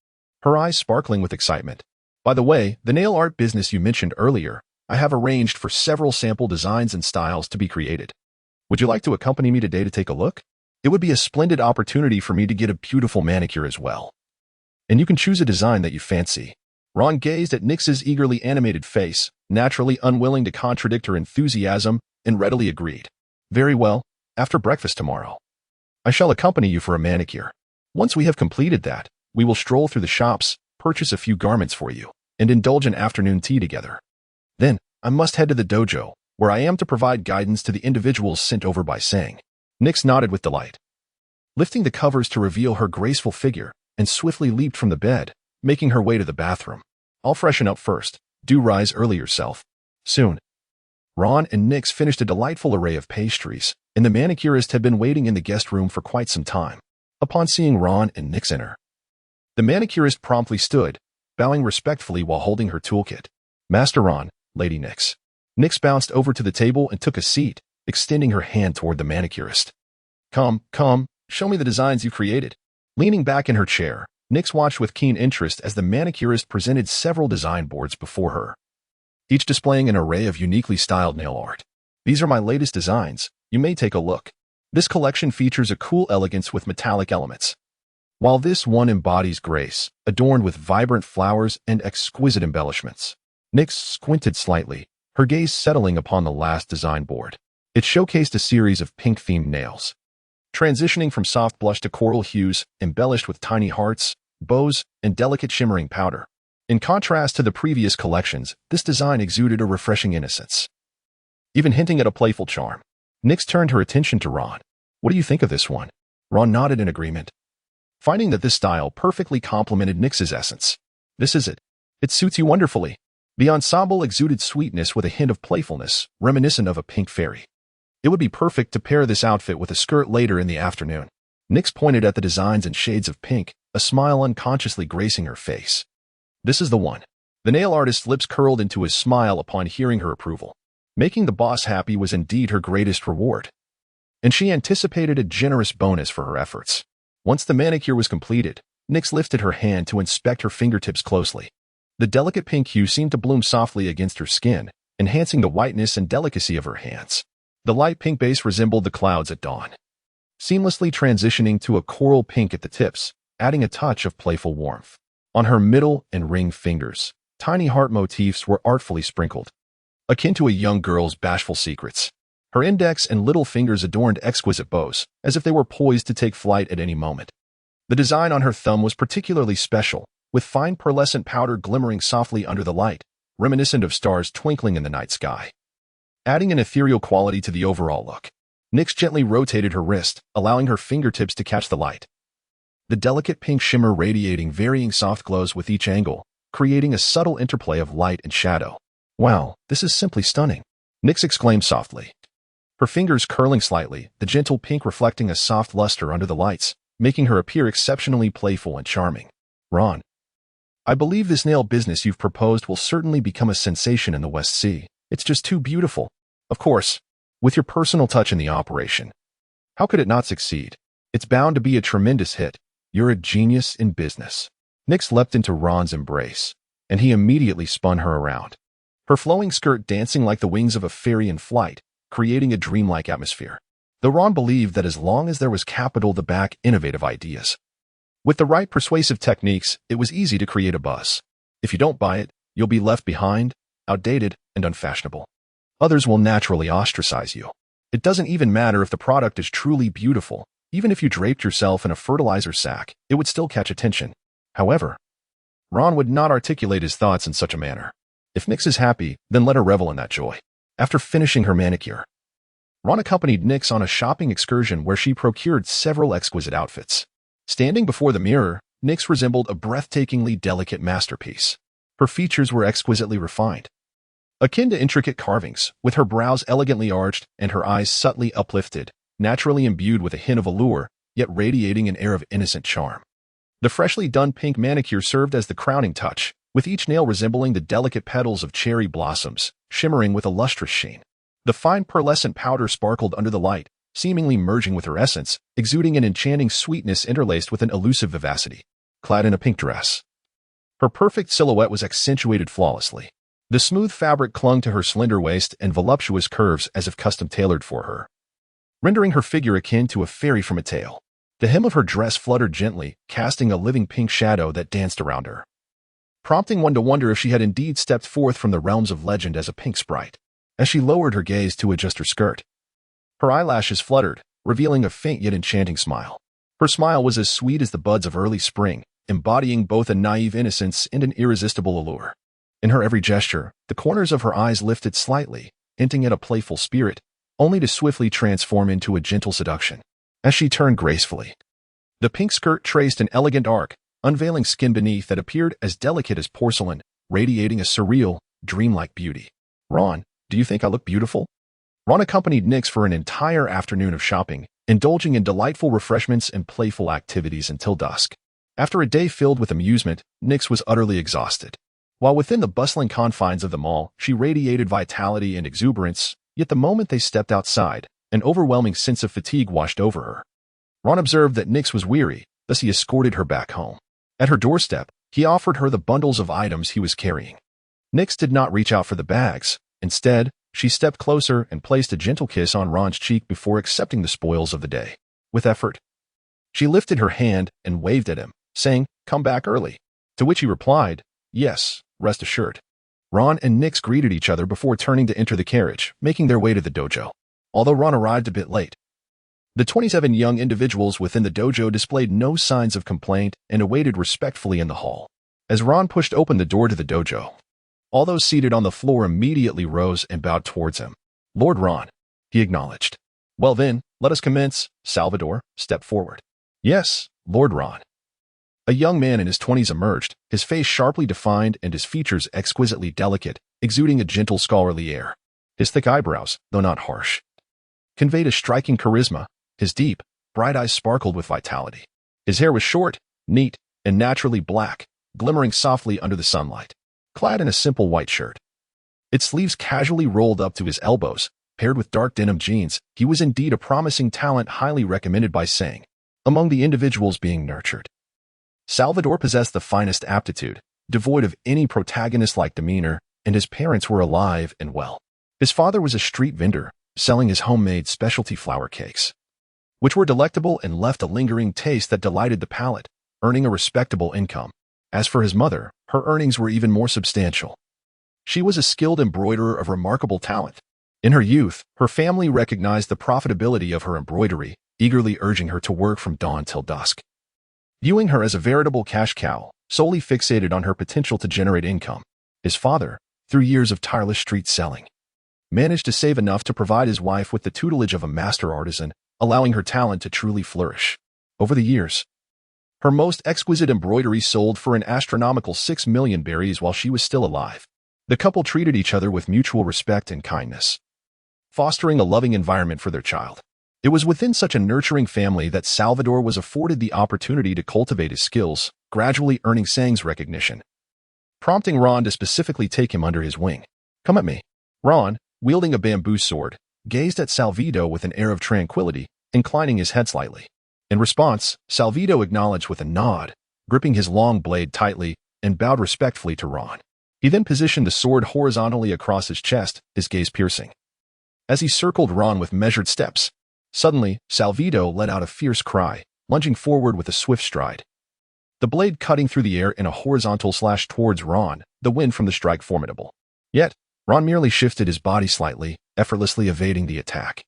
her eyes sparkling with excitement. By the way, the nail art business you mentioned earlier, I have arranged for several sample designs and styles to be created. Would you like to accompany me today to take a look? It would be a splendid opportunity for me to get a beautiful manicure as well. And you can choose a design that you fancy. Ron gazed at Nix's eagerly animated face, naturally unwilling to contradict her enthusiasm, and readily agreed. Very well, after breakfast tomorrow. I shall accompany you for a manicure. Once we have completed that, we will stroll through the shops, purchase a few garments for you, and indulge in afternoon tea together. Then, I must head to the dojo, where I am to provide guidance to the individuals sent over by Sang. Nyx nodded with delight. Lifting the covers to reveal her graceful figure, and swiftly leaped from the bed, making her way to the bathroom. I'll freshen up first. Do rise early yourself. Soon. Ron and Nyx finished a delightful array of pastries, and the manicurist had been waiting in the guest room for quite some time. Upon seeing Ron and Nyx enter, the manicurist promptly stood, bowing respectfully while holding her toolkit. Master Ron, Lady Nyx. Nyx bounced over to the table and took a seat, extending her hand toward the manicurist. Come, show me the designs you created. Leaning back in her chair, Nyx watched with keen interest as the manicurist presented several design boards before her, each displaying an array of uniquely styled nail art. These are my latest designs. You may take a look. This collection features a cool elegance with metallic elements, while this one embodies grace, adorned with vibrant flowers and exquisite embellishments. Nyx squinted slightly, her gaze settling upon the last design board. It showcased a series of pink-themed nails, transitioning from soft blush to coral hues, embellished with tiny hearts, bows, and delicate shimmering powder. In contrast to the previous collections, this design exuded a refreshing innocence, even hinting at a playful charm. Nyx turned her attention to Ron. What do you think of this one? Ron nodded in agreement, finding that this style perfectly complemented Nyx's essence. This is it. It suits you wonderfully. The ensemble exuded sweetness with a hint of playfulness, reminiscent of a pink fairy. It would be perfect to pair this outfit with a skirt later in the afternoon. Nyx pointed at the designs in shades of pink, a smile unconsciously gracing her face. This is the one. The nail artist's lips curled into a smile upon hearing her approval. Making the boss happy was indeed her greatest reward, and she anticipated a generous bonus for her efforts. Once the manicure was completed, Nyx lifted her hand to inspect her fingertips closely. The delicate pink hue seemed to bloom softly against her skin, enhancing the whiteness and delicacy of her hands. The light pink base resembled the clouds at dawn, seamlessly transitioning to a coral pink at the tips, adding a touch of playful warmth. On her middle and ring fingers, tiny heart motifs were artfully sprinkled, akin to a young girl's bashful secrets. Her index and little fingers adorned exquisite bows, as if they were poised to take flight at any moment. The design on her thumb was particularly special, with fine pearlescent powder glimmering softly under the light, reminiscent of stars twinkling in the night sky, adding an ethereal quality to the overall look. Nyx gently rotated her wrist, allowing her fingertips to catch the light, the delicate pink shimmer radiating varying soft glows with each angle, creating a subtle interplay of light and shadow. Wow, this is simply stunning, Nyx exclaimed softly, her fingers curling slightly, the gentle pink reflecting a soft luster under the lights, making her appear exceptionally playful and charming. Ron, I believe this nail business you've proposed will certainly become a sensation in the West Sea. It's just too beautiful. Of course, with your personal touch in the operation, how could it not succeed? It's bound to be a tremendous hit. You're a genius in business. Nyx leapt into Ron's embrace, and he immediately spun her around, her flowing skirt dancing like the wings of a fairy in flight, creating a dreamlike atmosphere. Though Ron believed that as long as there was capital to back innovative ideas, with the right persuasive techniques, it was easy to create a buzz. If you don't buy it, you'll be left behind, outdated, and unfashionable. Others will naturally ostracize you. It doesn't even matter if the product is truly beautiful. Even if you draped yourself in a fertilizer sack, it would still catch attention. However, Ron would not articulate his thoughts in such a manner. If Nyx is happy, then let her revel in that joy. After finishing her manicure, Ron accompanied Nyx on a shopping excursion where she procured several exquisite outfits. Standing before the mirror, Nyx resembled a breathtakingly delicate masterpiece. Her features were exquisitely refined, akin to intricate carvings, with her brows elegantly arched and her eyes subtly uplifted, naturally imbued with a hint of allure, yet radiating an air of innocent charm. The freshly done pink manicure served as the crowning touch, with each nail resembling the delicate petals of cherry blossoms, shimmering with a lustrous sheen. The fine pearlescent powder sparkled under the light, seemingly merging with her essence, exuding an enchanting sweetness interlaced with an elusive vivacity. Clad in a pink dress, her perfect silhouette was accentuated flawlessly. The smooth fabric clung to her slender waist and voluptuous curves as if custom tailored for her, rendering her figure akin to a fairy from a tale. The hem of her dress fluttered gently, casting a living pink shadow that danced around her, prompting one to wonder if she had indeed stepped forth from the realms of legend as a pink sprite. As she lowered her gaze to adjust her skirt, Her eyelashes fluttered, revealing a faint yet enchanting smile. Her smile was as sweet as the buds of early spring, embodying both a naive innocence and an irresistible allure. In her every gesture, the corners of her eyes lifted slightly, hinting at a playful spirit, only to swiftly transform into a gentle seduction. As she turned gracefully, the pink skirt traced an elegant arc, unveiling skin beneath that appeared as delicate as porcelain, radiating a surreal, dreamlike beauty. "Ron, do you think I look beautiful?" Ron accompanied Nyx for an entire afternoon of shopping, indulging in delightful refreshments and playful activities until dusk. After a day filled with amusement, Nyx was utterly exhausted. While within the bustling confines of the mall, she radiated vitality and exuberance, yet the moment they stepped outside, an overwhelming sense of fatigue washed over her. Ron observed that Nyx was weary, thus he escorted her back home. At her doorstep, he offered her the bundles of items he was carrying. Nyx did not reach out for the bags. Instead, she stepped closer and placed a gentle kiss on Ron's cheek before accepting the spoils of the day. With effort, she lifted her hand and waved at him, saying, "Come back early." To which he replied, "Yes, rest assured." Ron and Nyx greeted each other before turning to enter the carriage, making their way to the dojo. Although Ron arrived a bit late, the 27 young individuals within the dojo displayed no signs of complaint and awaited respectfully in the hall. As Ron pushed open the door to the dojo, all those seated on the floor immediately rose and bowed towards him. "Lord Ron," he acknowledged. "Well then, let us commence." Salvador stepped forward. "Yes, Lord Ron." A young man in his 20s emerged, his face sharply defined and his features exquisitely delicate, exuding a gentle scholarly air. His thick eyebrows, though not harsh, conveyed a striking charisma. His deep, bright eyes sparkled with vitality. His hair was short, neat, and naturally black, glimmering softly under the sunlight. Clad in a simple white shirt, its sleeves casually rolled up to his elbows, paired with dark denim jeans, he was indeed a promising talent highly recommended by Sang. Among the individuals being nurtured, Salvador possessed the finest aptitude, devoid of any protagonist-like demeanor, and his parents were alive and well. His father was a street vendor, selling his homemade specialty flour cakes, which were delectable and left a lingering taste that delighted the palate, earning a respectable income. As for his mother, her earnings were even more substantial. She was a skilled embroiderer of remarkable talent. In her youth, her family recognized the profitability of her embroidery, eagerly urging her to work from dawn till dusk. Viewing her as a veritable cash cow, solely fixated on her potential to generate income, his father, through years of tireless street selling, managed to save enough to provide his wife with the tutelage of a master artisan, allowing her talent to truly flourish. Over the years, her most exquisite embroidery sold for an astronomical 6 million berries while she was still alive. The couple treated each other with mutual respect and kindness, fostering a loving environment for their child. It was within such a nurturing family that Salvador was afforded the opportunity to cultivate his skills, gradually earning Sang's recognition, prompting Ron to specifically take him under his wing. "Come at me." Ron, wielding a bamboo sword, gazed at Salvido with an air of tranquility, inclining his head slightly. In response, Salvido acknowledged with a nod, gripping his long blade tightly, and bowed respectfully to Ron. He then positioned the sword horizontally across his chest, his gaze piercing. As he circled Ron with measured steps, suddenly, Salvido let out a fierce cry, lunging forward with a swift stride, the blade cutting through the air in a horizontal slash towards Ron, the wind from the strike formidable. Yet, Ron merely shifted his body slightly, effortlessly evading the attack,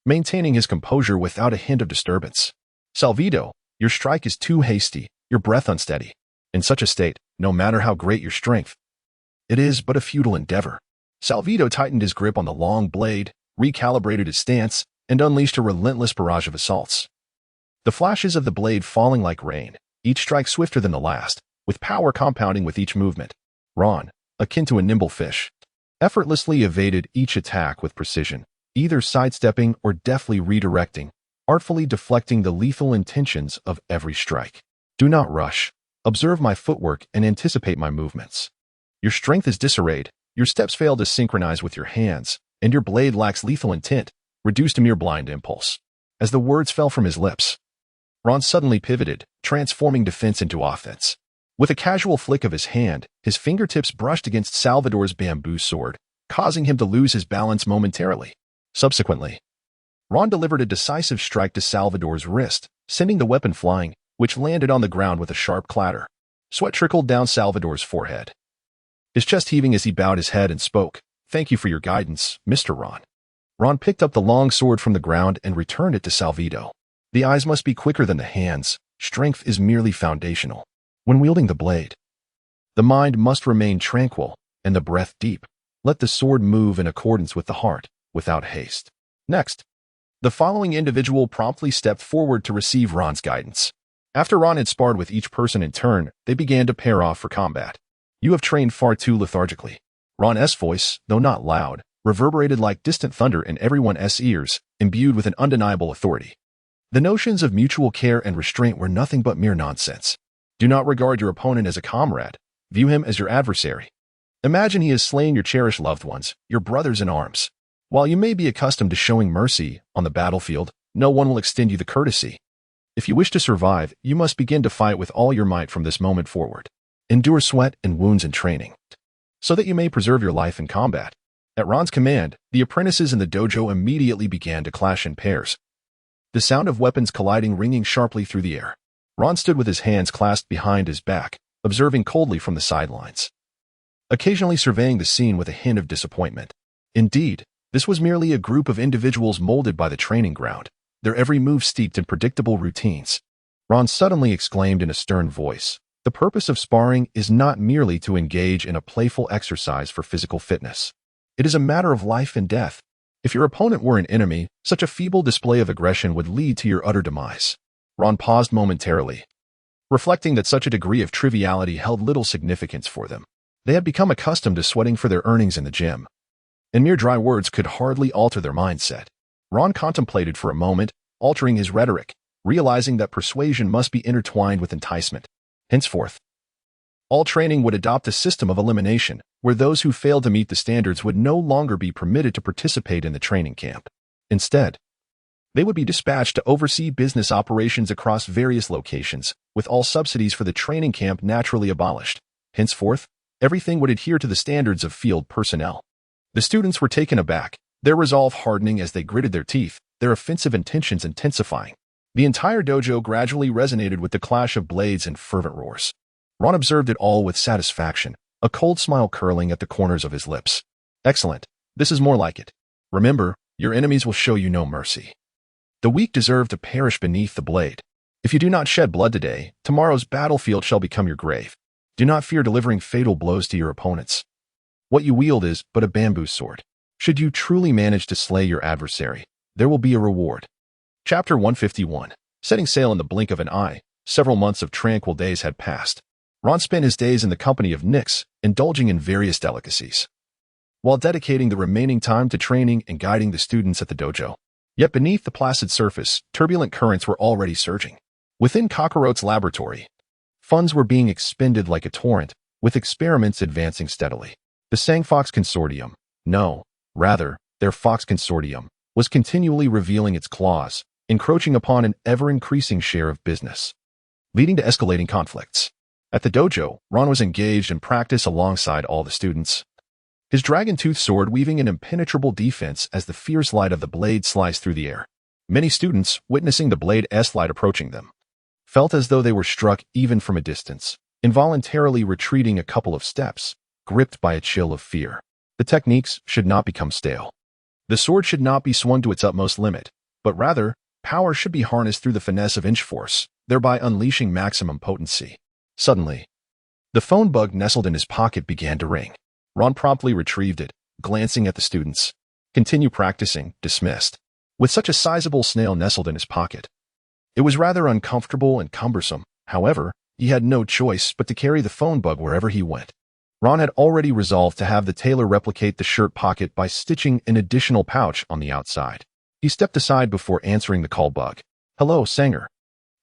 maintaining his composure without a hint of disturbance. "Salvido, your strike is too hasty, your breath unsteady. In such a state, no matter how great your strength, it is but a futile endeavor." Salvido tightened his grip on the long blade, recalibrated his stance, and unleashed a relentless barrage of assaults. The flashes of the blade falling like rain, each strike swifter than the last, with power compounding with each movement. Ron, akin to a nimble fish, effortlessly evaded each attack with precision, either sidestepping or deftly redirecting, artfully deflecting the lethal intentions of every strike. "Do not rush. Observe my footwork and anticipate my movements. Your strength is disarrayed, your steps fail to synchronize with your hands, and your blade lacks lethal intent, reduced to mere blind impulse." As the words fell from his lips, Ron suddenly pivoted, transforming defense into offense. With a casual flick of his hand, his fingertips brushed against Salvador's bamboo sword, causing him to lose his balance momentarily. Subsequently, Ron delivered a decisive strike to Salvador's wrist, sending the weapon flying, which landed on the ground with a sharp clatter. Sweat trickled down Salvador's forehead, his chest heaving as he bowed his head and spoke, "Thank you for your guidance, Mr. Ron." Ron picked up the long sword from the ground and returned it to Salvito. The eyes must be quicker than the hands. Strength is merely foundational. When wielding the blade, the mind must remain tranquil and the breath deep. Let the sword move in accordance with the heart, without haste. Next, the following individual promptly stepped forward to receive Ron's guidance. After Ron had sparred with each person in turn, they began to pair off for combat. You have trained far too lethargically. Ron's voice, though not loud, reverberated like distant thunder in everyone's ears, imbued with an undeniable authority. The notions of mutual care and restraint were nothing but mere nonsense. Do not regard your opponent as a comrade. View him as your adversary. Imagine he has slain your cherished loved ones, your brothers in arms. While you may be accustomed to showing mercy on the battlefield, no one will extend you the courtesy. If you wish to survive, you must begin to fight with all your might from this moment forward. Endure sweat and wounds in training, so that you may preserve your life in combat. At Ron's command, the apprentices in the dojo immediately began to clash in pairs, the sound of weapons colliding ringing sharply through the air. Ron stood with his hands clasped behind his back, observing coldly from the sidelines, occasionally surveying the scene with a hint of disappointment. Indeed, this was merely a group of individuals molded by the training ground, their every move steeped in predictable routines. Ron suddenly exclaimed in a stern voice, "The purpose of sparring is not merely to engage in a playful exercise for physical fitness. It is a matter of life and death. If your opponent were an enemy, such a feeble display of aggression would lead to your utter demise." Ron paused momentarily, reflecting that such a degree of triviality held little significance for them. They had become accustomed to sweating for their earnings in the gym, and mere dry words could hardly alter their mindset. Ron contemplated for a moment, altering his rhetoric, realizing that persuasion must be intertwined with enticement. Henceforth, all training would adopt a system of elimination, where those who failed to meet the standards would no longer be permitted to participate in the training camp. Instead, they would be dispatched to oversee business operations across various locations, with all subsidies for the training camp naturally abolished. Henceforth, everything would adhere to the standards of field personnel. The students were taken aback, their resolve hardening as they gritted their teeth, their offensive intentions intensifying. The entire dojo gradually resonated with the clash of blades and fervent roars. Ron observed it all with satisfaction, a cold smile curling at the corners of his lips. Excellent. This is more like it. Remember, your enemies will show you no mercy. The weak deserve to perish beneath the blade. If you do not shed blood today, tomorrow's battlefield shall become your grave. Do not fear delivering fatal blows to your opponents. What you wield is but a bamboo sword. Should you truly manage to slay your adversary, there will be a reward. Chapter 151. Setting sail in the blink of an eye, several months of tranquil days had passed. Ron spent his days in the company of Nyx, indulging in various delicacies, while dedicating the remaining time to training and guiding the students at the dojo. Yet beneath the placid surface, turbulent currents were already surging. Within Kakarote's laboratory, funds were being expended like a torrent, with experiments advancing steadily. The Sangfox Consortium, their Fox Consortium, was continually revealing its claws, encroaching upon an ever-increasing share of business, leading to escalating conflicts. At the dojo, Ron was engaged in practice alongside all the students, his dragon-tooth sword weaving an impenetrable defense as the fierce light of the blade sliced through the air. Many students, witnessing the blade's light approaching them, felt as though they were struck even from a distance, involuntarily retreating a couple of steps, gripped by a chill of fear. The techniques should not become stale. The sword should not be swung to its utmost limit, but rather, power should be harnessed through the finesse of inch force, thereby unleashing maximum potency. Suddenly, the phone bug nestled in his pocket began to ring. Ron promptly retrieved it, glancing at the students. Continue practicing, dismissed. With such a sizable snail nestled in his pocket, it was rather uncomfortable and cumbersome. However, he had no choice but to carry the phone bug wherever he went. Ron had already resolved to have the tailor replicate the shirt pocket by stitching an additional pouch on the outside. He stepped aside before answering the call bug. "Hello, Sanger.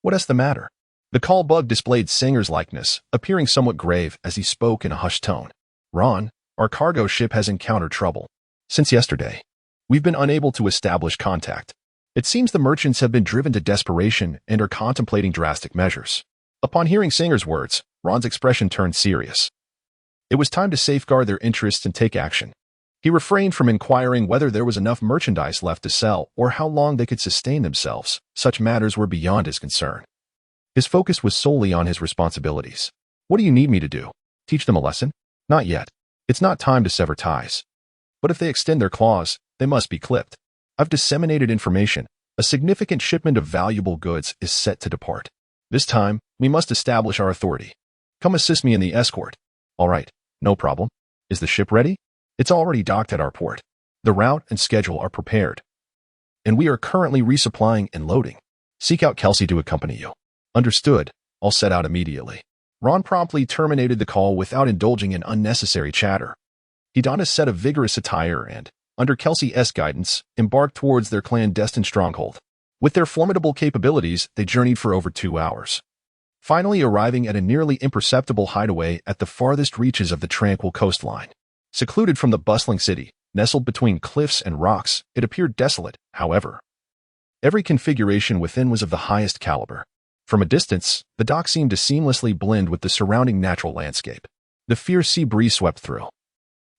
What is the matter?" The call bug displayed Sanger's likeness, appearing somewhat grave as he spoke in a hushed tone. "Ron, our cargo ship has encountered trouble. Since yesterday, we've been unable to establish contact. It seems the merchants have been driven to desperation and are contemplating drastic measures." Upon hearing Sanger's words, Ron's expression turned serious. It was time to safeguard their interests and take action. He refrained from inquiring whether there was enough merchandise left to sell or how long they could sustain themselves. Such matters were beyond his concern. His focus was solely on his responsibilities. "What do you need me to do? Teach them a lesson?" "Not yet. It's not time to sever ties. But if they extend their claws, They must be clipped. I've disseminated information. A significant shipment of valuable goods is set to depart. This time, we must establish our authority. Come assist me in the escort. All right, no problem. Is the ship ready? It's already docked at our port. The route and schedule are prepared. And we are currently resupplying and loading. Seek out Kelsey to accompany you. Understood. I'll set out immediately. Ron promptly terminated the call without indulging in unnecessary chatter. He donned a set of vigorous attire and, under Kelsey's guidance, embarked towards their clandestine stronghold. With their formidable capabilities, they journeyed for over 2 hours. Finally arriving at a nearly imperceptible hideaway at the farthest reaches of the tranquil coastline. Secluded from the bustling city, nestled between cliffs and rocks, it appeared desolate, however. Every configuration within was of the highest caliber. From a distance, the dock seemed to seamlessly blend with the surrounding natural landscape. The fierce sea breeze swept through,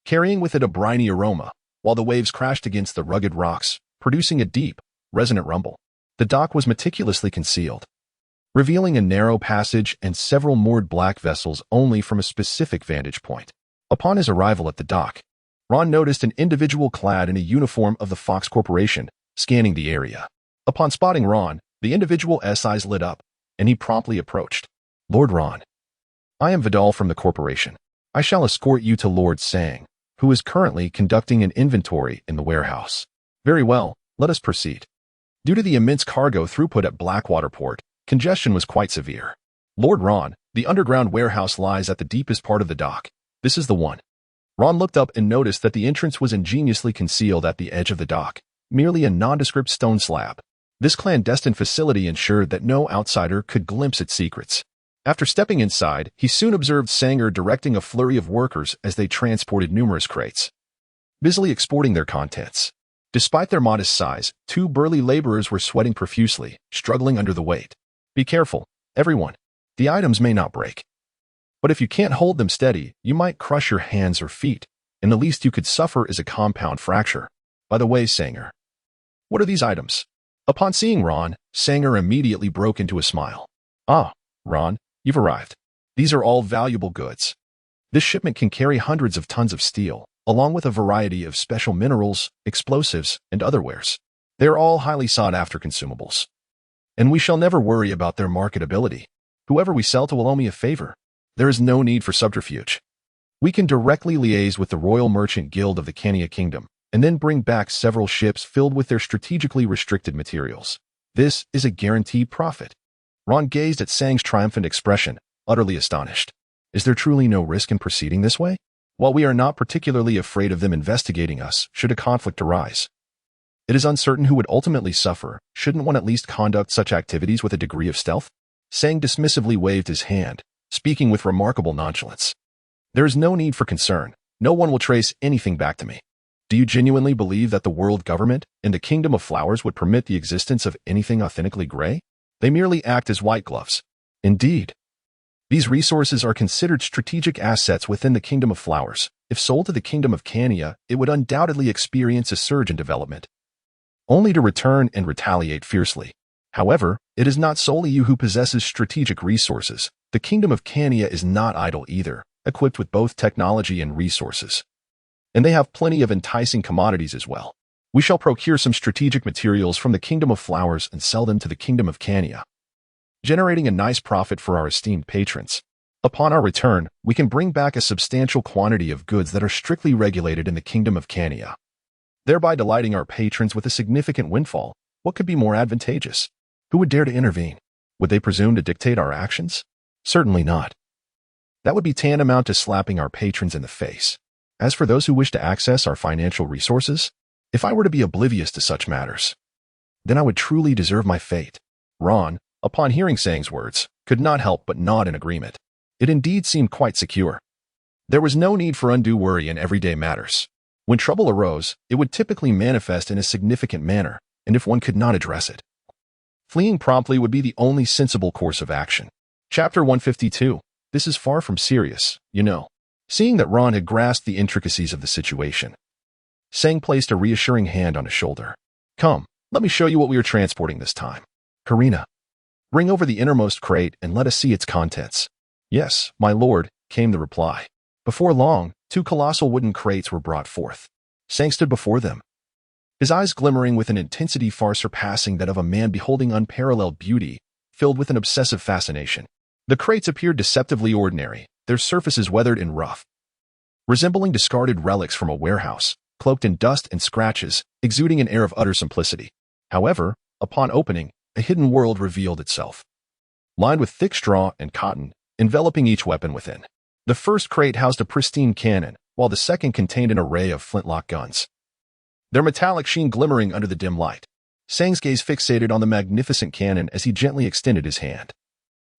carrying with it a briny aroma, while the waves crashed against the rugged rocks, producing a deep, resonant rumble. The dock was meticulously concealed, revealing a narrow passage and several moored black vessels only from a specific vantage point. Upon his arrival at the dock, Ron noticed an individual clad in a uniform of the Fox Corporation, scanning the area. Upon spotting Ron, the individual's eyes lit up, and he promptly approached. Lord Ron, I am Vidal from the corporation. I shall escort you to Lord Sang, who is currently conducting an inventory in the warehouse. Very well, let us proceed. Due to the immense cargo throughput at Blackwater Port, congestion was quite severe. Lord Ron, the underground warehouse lies at the deepest part of the dock. This is the one. Ron looked up and noticed that the entrance was ingeniously concealed at the edge of the dock, merely a nondescript stone slab. This clandestine facility ensured that no outsider could glimpse its secrets. After stepping inside, he soon observed Sanger directing a flurry of workers as they transported numerous crates, busily exporting their contents. Despite their modest size, 2 burly laborers were sweating profusely, struggling under the weight. Be careful, everyone. The items may not break. But if you can't hold them steady, you might crush your hands or feet, and the least you could suffer is a compound fracture. By the way, Sanger, what are these items? Upon seeing Ron, Sanger immediately broke into a smile. Ah, Ron, you've arrived. These are all valuable goods. This shipment can carry hundreds of tons of steel, along with a variety of special minerals, explosives, and other wares. They are all highly sought-after consumables. And we shall never worry about their marketability. Whoever we sell to will owe me a favor. There is no need for subterfuge. We can directly liaise with the Royal Merchant Guild of the Kenya Kingdom, and then bring back several ships filled with their strategically restricted materials. This is a guaranteed profit. Ron gazed at Sang's triumphant expression, utterly astonished. Is there truly no risk in proceeding this way? While we are not particularly afraid of them investigating us, should a conflict arise, it is uncertain who would ultimately suffer. Shouldn't one at least conduct such activities with a degree of stealth? Sang dismissively waved his hand, speaking with remarkable nonchalance. There is no need for concern. No one will trace anything back to me. Do you genuinely believe that the world government and the Kingdom of Flowers would permit the existence of anything authentically gray? They merely act as white gloves. Indeed, these resources are considered strategic assets within the Kingdom of Flowers. If sold to the Kingdom of Kenya, it would undoubtedly experience a surge in development, only to return and retaliate fiercely. However, it is not solely you who possesses strategic resources. The Kingdom of Kenya is not idle either, equipped with both technology and resources. And they have plenty of enticing commodities as well. We shall procure some strategic materials from the Kingdom of Flowers and sell them to the Kingdom of Kenya, generating a nice profit for our esteemed patrons. Upon our return, we can bring back a substantial quantity of goods that are strictly regulated in the Kingdom of Kenya, thereby delighting our patrons with a significant windfall. What could be more advantageous? Who would dare to intervene? Would they presume to dictate our actions? Certainly not. That would be tantamount to slapping our patrons in the face. As for those who wish to access our financial resources, if I were to be oblivious to such matters, then I would truly deserve my fate. Ron, upon hearing Sang's words, could not help but nod in agreement. It indeed seemed quite secure. There was no need for undue worry in everyday matters. When trouble arose, it would typically manifest in a significant manner, and if one could not address it, fleeing promptly would be the only sensible course of action. Chapter 152. This is far from serious, you know. Seeing that Ron had grasped the intricacies of the situation, Sang placed a reassuring hand on his shoulder. Come, let me show you what we are transporting this time. Kuina, bring over the innermost crate and let us see its contents. Yes, my lord, came the reply. Before long, 2 colossal wooden crates were brought forth. Sang stood before them, his eyes glimmering with an intensity far surpassing that of a man beholding unparalleled beauty, filled with an obsessive fascination. The crates appeared deceptively ordinary, their surfaces weathered and rough, resembling discarded relics from a warehouse, cloaked in dust and scratches, exuding an air of utter simplicity. However, upon opening, a hidden world revealed itself. Lined with thick straw and cotton, enveloping each weapon within. The first crate housed a pristine cannon, while the second contained an array of flintlock guns, their metallic sheen glimmering under the dim light. Sang's gaze fixated on the magnificent cannon as he gently extended his hand,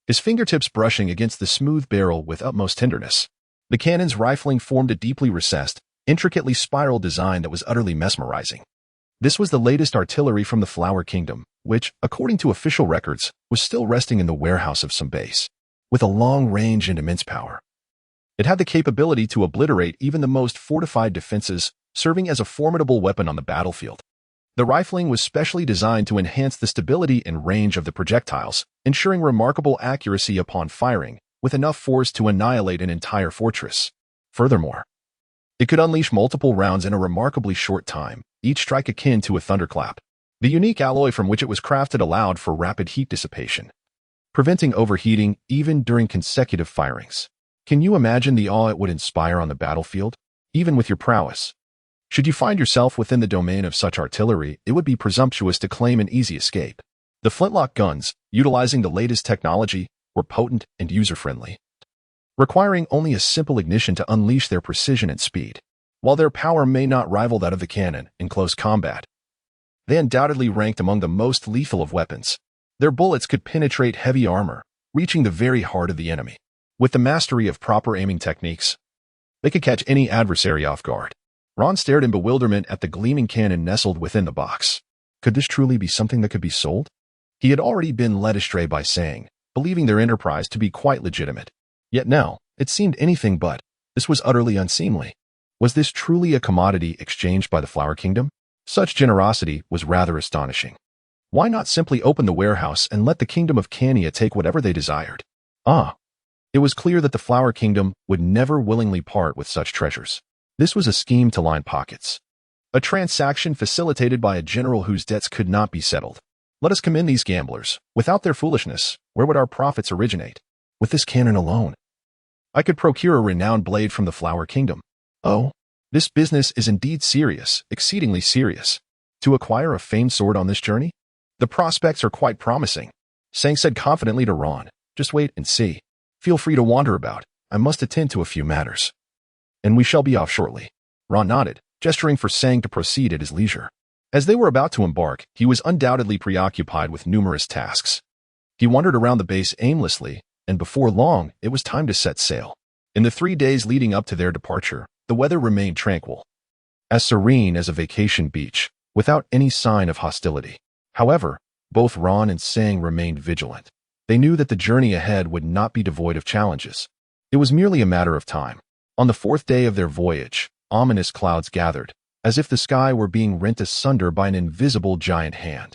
his fingertips brushing against the smooth barrel with utmost tenderness. The cannon's rifling formed a deeply recessed, intricately spiral design that was utterly mesmerizing. This was the latest artillery from the Flower Kingdom, which, according to official records, was still resting in the warehouse of some base. With a long range and immense power, it had the capability to obliterate even the most fortified defenses, serving as a formidable weapon on the battlefield. The rifling was specially designed to enhance the stability and range of the projectiles, ensuring remarkable accuracy upon firing, with enough force to annihilate an entire fortress. Furthermore, it could unleash multiple rounds in a remarkably short time, each strike akin to a thunderclap. The unique alloy from which it was crafted allowed for rapid heat dissipation, preventing overheating even during consecutive firings. Can you imagine the awe it would inspire on the battlefield? Even with your prowess, should you find yourself within the domain of such artillery, it would be presumptuous to claim an easy escape. The flintlock guns, utilizing the latest technology, were potent and user-friendly, requiring only a simple ignition to unleash their precision and speed. While their power may not rival that of the cannon in close combat, they undoubtedly ranked among the most lethal of weapons. Their bullets could penetrate heavy armor, reaching the very heart of the enemy. With the mastery of proper aiming techniques, they could catch any adversary off guard. Ron stared in bewilderment at the gleaming cannon nestled within the box. Could this truly be something that could be sold? He had already been led astray by Sang, believing their enterprise to be quite legitimate. Yet now, it seemed anything but. This was utterly unseemly. Was this truly a commodity exchanged by the Flower Kingdom? Such generosity was rather astonishing. Why not simply open the warehouse and let the Kingdom of Kuina take whatever they desired? It was clear that the Flower Kingdom would never willingly part with such treasures. This was a scheme to line pockets, a transaction facilitated by a general whose debts could not be settled. Let us commend these gamblers. Without their foolishness, where would our profits originate? With this cannon alone, I could procure a renowned blade from the Flower Kingdom. Oh, this business is indeed serious, exceedingly serious. To acquire a famed sword on this journey? The prospects are quite promising. Sang said confidently to Ron. Just wait and see. Feel free to wander about. I must attend to a few matters, and we shall be off shortly. Ron nodded, gesturing for Sang to proceed at his leisure. As they were about to embark, he was undoubtedly preoccupied with numerous tasks. He wandered around the base aimlessly, and before long, it was time to set sail. In the 3 days leading up to their departure, the weather remained tranquil, as serene as a vacation beach, without any sign of hostility. However, both Ron and Sang remained vigilant. They knew that the journey ahead would not be devoid of challenges. It was merely a matter of time. On the 4th day of their voyage, ominous clouds gathered, as if the sky were being rent asunder by an invisible giant hand.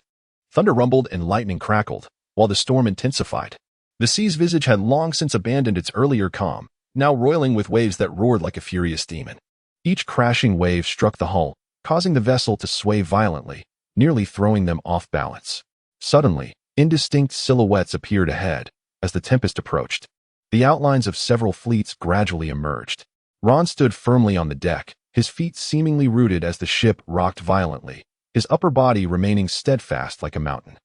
Thunder rumbled and lightning crackled, while the storm intensified. The sea's visage had long since abandoned its earlier calm, now roiling with waves that roared like a furious demon. Each crashing wave struck the hull, causing the vessel to sway violently, nearly throwing them off balance. Suddenly, indistinct silhouettes appeared ahead. As the tempest approached, the outlines of several fleets gradually emerged. Ron stood firmly on the deck, his feet seemingly rooted as the ship rocked violently, his upper body remaining steadfast like a mountain.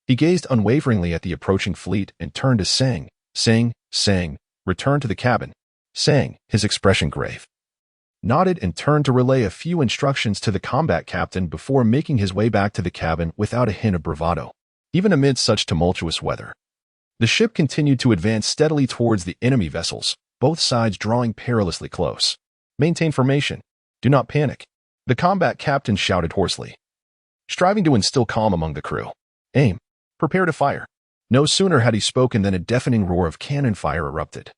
He gazed unwaveringly at the approaching fleet and turned to Sang. Sang, return to the cabin. Sang, his expression grave, nodded and turned to relay a few instructions to the combat captain before making his way back to the cabin without a hint of bravado. Even amid such tumultuous weather, the ship continued to advance steadily towards the enemy vessels, both sides drawing perilously close. Maintain formation. Do not panic, the combat captain shouted hoarsely, striving to instill calm among the crew. Aim. Prepare to fire. No sooner had he spoken than a deafening roar of cannon fire erupted.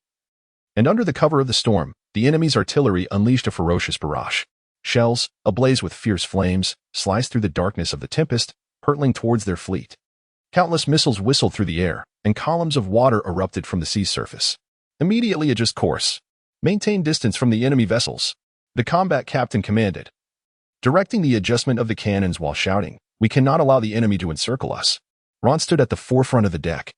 And under the cover of the storm, the enemy's artillery unleashed a ferocious barrage. Shells, ablaze with fierce flames, sliced through the darkness of the tempest, hurtling towards their fleet. Countless missiles whistled through the air, and columns of water erupted from the sea's surface. Immediately adjust course. Maintain distance from the enemy vessels, the combat captain commanded. directing the adjustment of the cannons while shouting, "We cannot allow the enemy to encircle us." Ron stood at the forefront of the deck,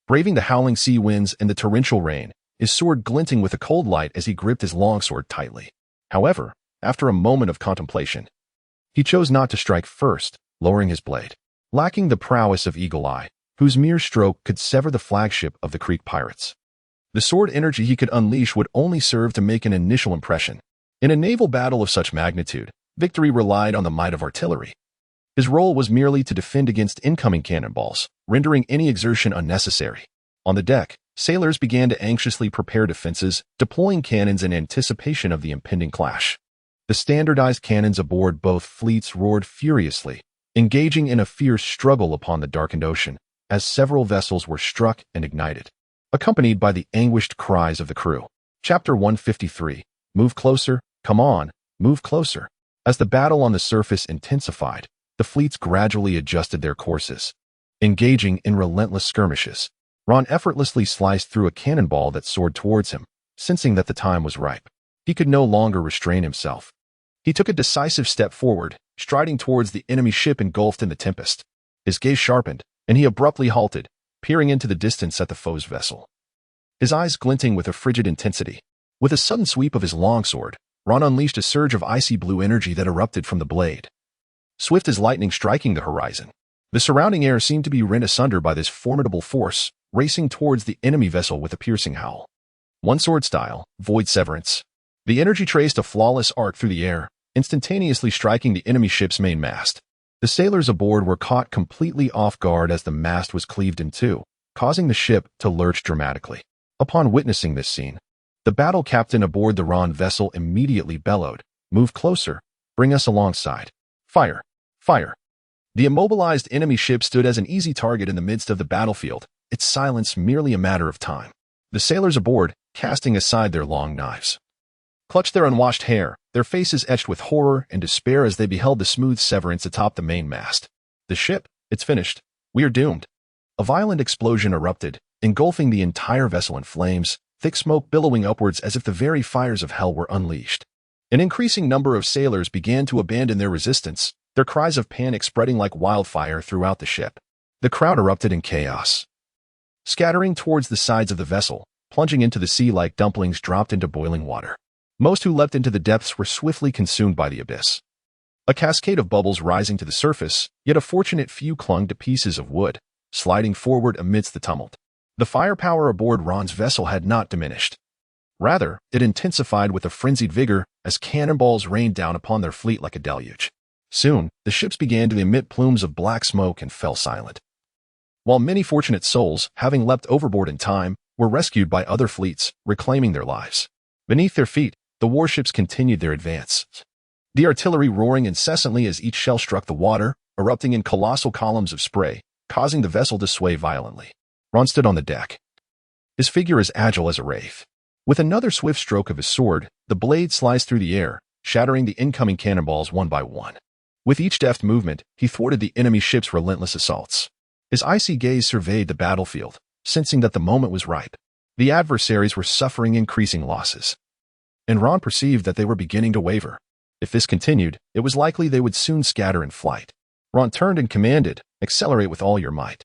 braving the howling sea winds and the torrential rain, his sword glinting with a cold light as he gripped his longsword tightly. However, after a moment of contemplation, he chose not to strike first, lowering his blade. Lacking the prowess of Eagle Eye, whose mere stroke could sever the flagship of the Creek pirates, the sword energy he could unleash would only serve to make an initial impression. In a naval battle of such magnitude, victory relied on the might of artillery. His role was merely to defend against incoming cannonballs, rendering any exertion unnecessary. On the deck, sailors began to anxiously prepare defenses, deploying cannons in anticipation of the impending clash. The standardized cannons aboard both fleets roared furiously, engaging in a fierce struggle upon the darkened ocean, as several vessels were struck and ignited, accompanied by the anguished cries of the crew. Chapter 153. Move closer, come on, move closer. As the battle on the surface intensified, the fleets gradually adjusted their courses, engaging in relentless skirmishes. Ron effortlessly sliced through a cannonball that soared towards him, sensing that the time was ripe. He could no longer restrain himself. He took a decisive step forward, striding towards the enemy ship engulfed in the tempest. His gaze sharpened, and he abruptly halted, peering into the distance at the foe's vessel, his eyes glinting with a frigid intensity. With a sudden sweep of his longsword, Ron unleashed a surge of icy blue energy that erupted from the blade, swift as lightning striking the horizon. The surrounding air seemed to be rent asunder by this formidable force, racing towards the enemy vessel with a piercing howl. One sword style, void severance. The energy traced a flawless arc through the air, instantaneously striking the enemy ship's main mast. The sailors aboard were caught completely off guard as the mast was cleaved in two, causing the ship to lurch dramatically. Upon witnessing this scene, the battle captain aboard the Ron vessel immediately bellowed, "Move closer, bring us alongside. Fire! Fire!" The immobilized enemy ship stood as an easy target in the midst of the battlefield, its silence merely a matter of time. The sailors aboard, casting aside their long knives, clutched their unwashed hair, their faces etched with horror and despair as they beheld the smooth severance atop the main mast. "The ship, it's finished. We are doomed." A violent explosion erupted, engulfing the entire vessel in flames, thick smoke billowing upwards as if the very fires of hell were unleashed. An increasing number of sailors began to abandon their resistance, their cries of panic spreading like wildfire throughout the ship. The crowd erupted in chaos, scattering towards the sides of the vessel, plunging into the sea like dumplings dropped into boiling water. Most who leapt into the depths were swiftly consumed by the abyss, a cascade of bubbles rising to the surface, yet a fortunate few clung to pieces of wood, sliding forward amidst the tumult. The firepower aboard Ron's vessel had not diminished. Rather, it intensified with a frenzied vigor as cannonballs rained down upon their fleet like a deluge. Soon, the ships began to emit plumes of black smoke and fell silent, while many fortunate souls, having leapt overboard in time, were rescued by other fleets, reclaiming their lives. Beneath their feet, the warships continued their advance, the artillery roaring incessantly as each shell struck the water, erupting in colossal columns of spray, causing the vessel to sway violently. Ron stood on the deck, his figure as agile as a wraith. With another swift stroke of his sword, the blade sliced through the air, shattering the incoming cannonballs one by one. With each deft movement, he thwarted the enemy ship's relentless assaults. His icy gaze surveyed the battlefield, sensing that the moment was ripe. The adversaries were suffering increasing losses, and Ron perceived that they were beginning to waver. If this continued, it was likely they would soon scatter in flight. Ron turned and commanded, "Accelerate with all your might.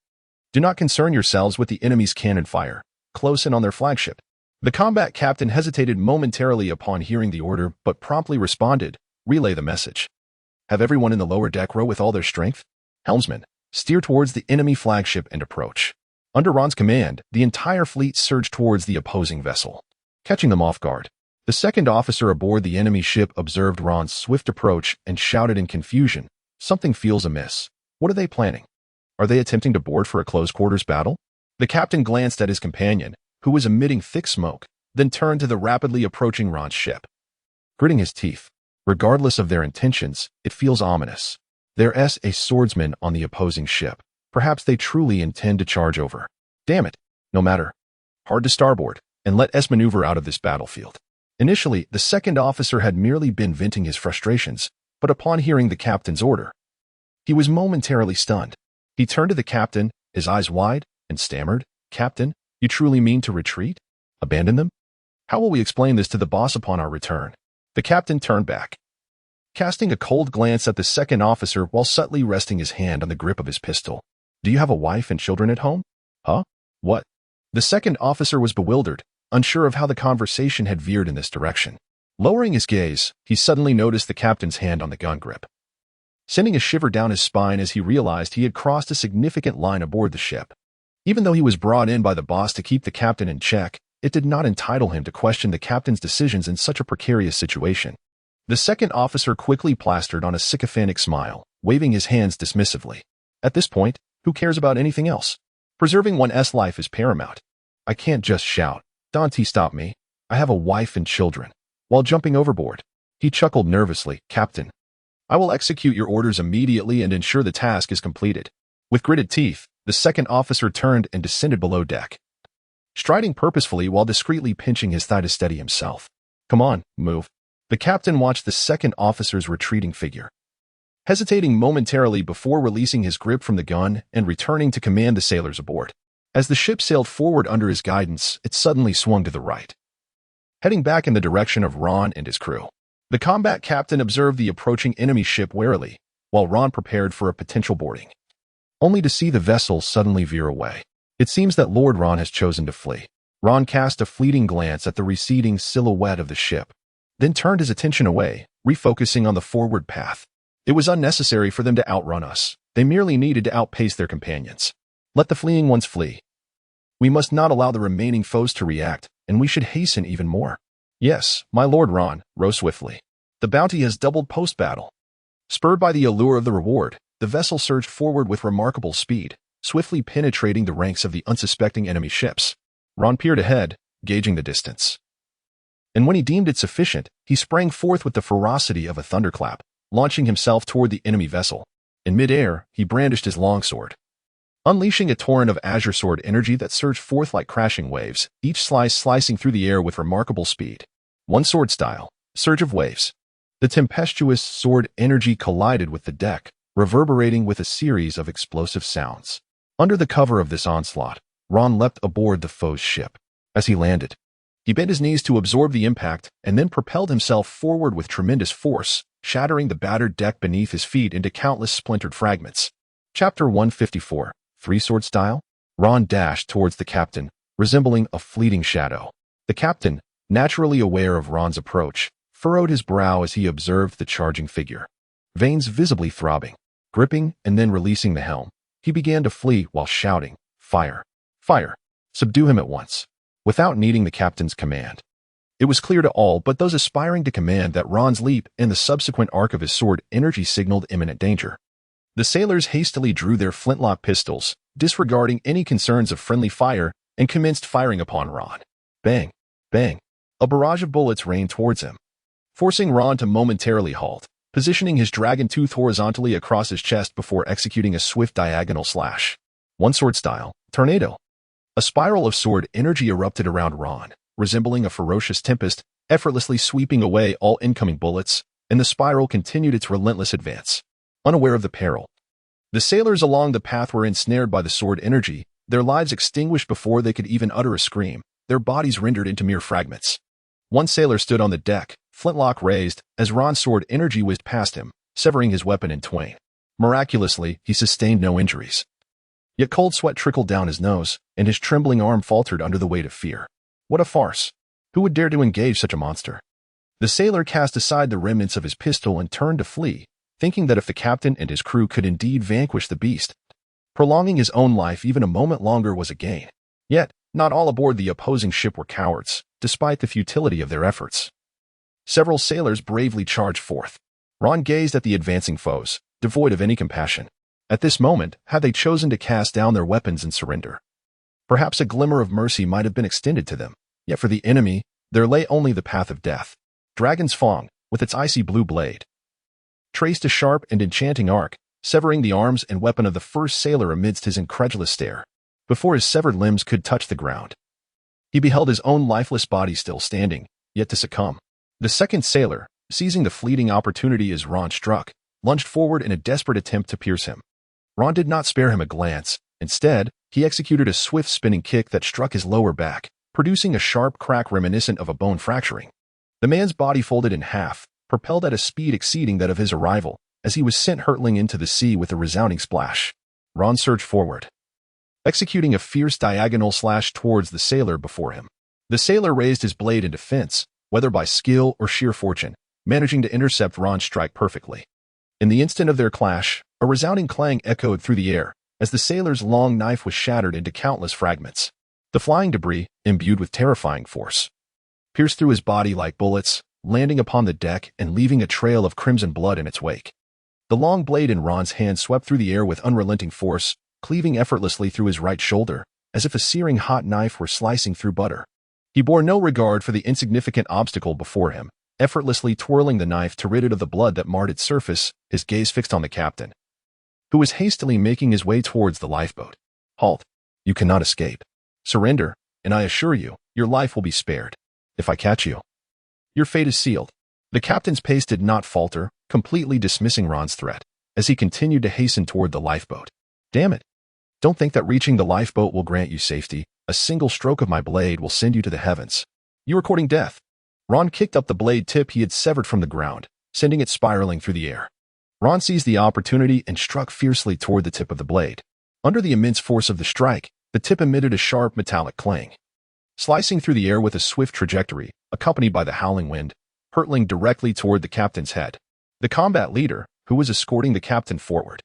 Do not concern yourselves with the enemy's cannon fire. Close in on their flagship." The combat captain hesitated momentarily upon hearing the order, but promptly responded, "Relay the message. Have everyone in the lower deck row with all their strength. Helmsman, steer towards the enemy flagship and approach." Under Ron's command, the entire fleet surged towards the opposing vessel, catching them off guard. The second officer aboard the enemy ship observed Ron's swift approach and shouted in confusion, "Something feels amiss. What are they planning? Are they attempting to board for a close-quarters battle?" The captain glanced at his companion, who was emitting thick smoke, then turned to the rapidly approaching Ron's ship. Gritting his teeth, regardless of their intentions, "It feels ominous. There's a swordsman on the opposing ship. Perhaps they truly intend to charge over. Damn it. No matter. Hard to starboard, and let us maneuver out of this battlefield." Initially, the second officer had merely been venting his frustrations, but upon hearing the captain's order, he was momentarily stunned. He turned to the captain, his eyes wide, and stammered, "Captain, you truly mean to retreat? Abandon them? How will we explain this to the boss upon our return?" The captain turned back, casting a cold glance at the second officer while subtly resting his hand on the grip of his pistol. Do you have a wife and children at home? Huh? What? The second officer was bewildered, unsure of how the conversation had veered in this direction. Lowering his gaze, he suddenly noticed the captain's hand on the gun grip, sending a shiver down his spine as he realized he had crossed a significant line aboard the ship. Even though he was brought in by the boss to keep the captain in check, it did not entitle him to question the captain's decisions in such a precarious situation. The second officer quickly plastered on a sycophantic smile, waving his hands dismissively. At this point, who cares about anything else? Preserving one's life is paramount. I can't just shout, "Dante, stop me. I have a wife and children," while jumping overboard. He chuckled nervously. Captain, I will execute your orders immediately and ensure the task is completed. With gritted teeth, the second officer turned and descended below deck, striding purposefully while discreetly pinching his thigh to steady himself. Come on, move. The captain watched the second officer's retreating figure, hesitating momentarily before releasing his grip from the gun and returning to command the sailors aboard. As the ship sailed forward under his guidance, it suddenly swung to the right, heading back in the direction of Ron and his crew. The combat captain observed the approaching enemy ship warily, while Ron prepared for a potential boarding, only to see the vessel suddenly veer away. It seems that Lord Ron has chosen to flee. Ron cast a fleeting glance at the receding silhouette of the ship, then turned his attention away, refocusing on the forward path. It was unnecessary for them to outrun us. They merely needed to outpace their companions. Let the fleeing ones flee. We must not allow the remaining foes to react, and we should hasten even more. Yes, my Lord Ron, row swiftly. The bounty has doubled post-battle. Spurred by the allure of the reward, the vessel surged forward with remarkable speed, swiftly penetrating the ranks of the unsuspecting enemy ships. Ron peered ahead, gauging the distance. And when he deemed it sufficient, he sprang forth with the ferocity of a thunderclap, launching himself toward the enemy vessel. In midair, he brandished his longsword, unleashing a torrent of azure sword energy that surged forth like crashing waves, each slice slicing through the air with remarkable speed. One sword style, surge of waves. The tempestuous sword energy collided with the deck, reverberating with a series of explosive sounds. Under the cover of this onslaught, Ron leapt aboard the foe's ship. As he landed, he bent his knees to absorb the impact and then propelled himself forward with tremendous force, shattering the battered deck beneath his feet into countless splintered fragments. Chapter 154, Three-Sword Style? Ron dashed towards the captain, resembling a fleeting shadow. The captain, naturally aware of Ron's approach, furrowed his brow as he observed the charging figure. Veins visibly throbbing, gripping and then releasing the helm, he began to flee while shouting, "Fire! Fire! Subdue him at once!" without needing the captain's command. It was clear to all but those aspiring to command that Ron's leap and the subsequent arc of his sword energy signaled imminent danger. The sailors hastily drew their flintlock pistols, disregarding any concerns of friendly fire, and commenced firing upon Ron. Bang! Bang! A barrage of bullets rained towards him, forcing Ron to momentarily halt, positioning his dragon tooth horizontally across his chest before executing a swift diagonal slash. One sword style, tornado. A spiral of sword energy erupted around Ron, resembling a ferocious tempest, effortlessly sweeping away all incoming bullets, and the spiral continued its relentless advance. Unaware of the peril, the sailors along the path were ensnared by the sword energy, their lives extinguished before they could even utter a scream, their bodies rendered into mere fragments. One sailor stood on the deck, flintlock raised, as Ron's sword energy whizzed past him, severing his weapon in twain. Miraculously, he sustained no injuries. Yet cold sweat trickled down his nose, and his trembling arm faltered under the weight of fear. What a farce! Who would dare to engage such a monster? The sailor cast aside the remnants of his pistol and turned to flee, thinking that if the captain and his crew could indeed vanquish the beast, prolonging his own life even a moment longer was a gain. Yet, not all aboard the opposing ship were cowards, despite the futility of their efforts. Several sailors bravely charged forth. Ron gazed at the advancing foes, devoid of any compassion. At this moment, had they chosen to cast down their weapons and surrender, perhaps a glimmer of mercy might have been extended to them. Yet for the enemy, there lay only the path of death. Dragon's Fang, with its icy blue blade, traced a sharp and enchanting arc, severing the arms and weapon of the first sailor amidst his incredulous stare. Before his severed limbs could touch the ground, he beheld his own lifeless body still standing, yet to succumb. The second sailor, seizing the fleeting opportunity as Ron struck, lunged forward in a desperate attempt to pierce him. Ron did not spare him a glance. Instead, he executed a swift spinning kick that struck his lower back, producing a sharp crack reminiscent of a bone fracturing. The man's body folded in half, propelled at a speed exceeding that of his arrival, as he was sent hurtling into the sea with a resounding splash. Ron surged forward, executing a fierce diagonal slash towards the sailor before him. The sailor raised his blade in defense, whether by skill or sheer fortune, managing to intercept Ron's strike perfectly. In the instant of their clash, a resounding clang echoed through the air, as the sailor's long knife was shattered into countless fragments. The flying debris, imbued with terrifying force, pierced through his body like bullets, landing upon the deck and leaving a trail of crimson blood in its wake. The long blade in Ron's hand swept through the air with unrelenting force, cleaving effortlessly through his right shoulder, as if a searing hot knife were slicing through butter. He bore no regard for the insignificant obstacle before him, effortlessly twirling the knife to rid it of the blood that marred its surface, his gaze fixed on the captain, who was hastily making his way towards the lifeboat. Halt! You cannot escape. Surrender, and I assure you, your life will be spared. If I catch you, your fate is sealed. The captain's pace did not falter, completely dismissing Ron's threat, as he continued to hasten toward the lifeboat. Damn it! Don't think that reaching the lifeboat will grant you safety. A single stroke of my blade will send you to the heavens. You are courting death. Ron kicked up the blade tip he had severed from the ground, sending it spiraling through the air. Ron seized the opportunity and struck fiercely toward the tip of the blade. Under the immense force of the strike, the tip emitted a sharp metallic clang, slicing through the air with a swift trajectory, accompanied by the howling wind, hurtling directly toward the captain's head. The combat leader, who was escorting the captain forward,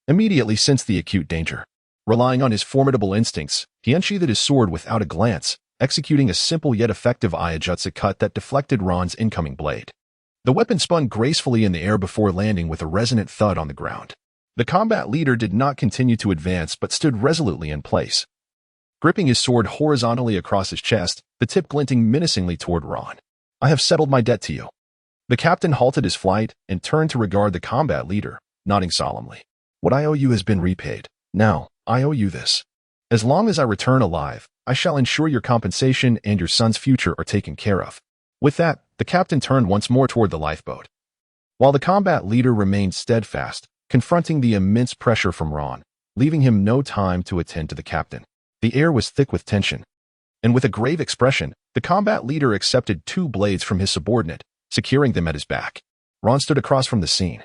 immediately sensed the acute danger. Relying on his formidable instincts, he unsheathed his sword without a glance, executing a simple yet effective Iajutsu cut that deflected Ron's incoming blade. The weapon spun gracefully in the air before landing with a resonant thud on the ground. The combat leader did not continue to advance but stood resolutely in place, gripping his sword horizontally across his chest, the tip glinting menacingly toward Ron. I have settled my debt to you. The captain halted his flight and turned to regard the combat leader, nodding solemnly. What I owe you has been repaid. Now, I owe you this. As long as I return alive, I shall ensure your compensation and your son's future are taken care of. With that, the captain turned once more toward the lifeboat, while the combat leader remained steadfast, confronting the immense pressure from Ron, leaving him no time to attend to the captain. The air was thick with tension, and with a grave expression, the combat leader accepted 2 blades from his subordinate, securing them at his back. Ron stood across from the scene,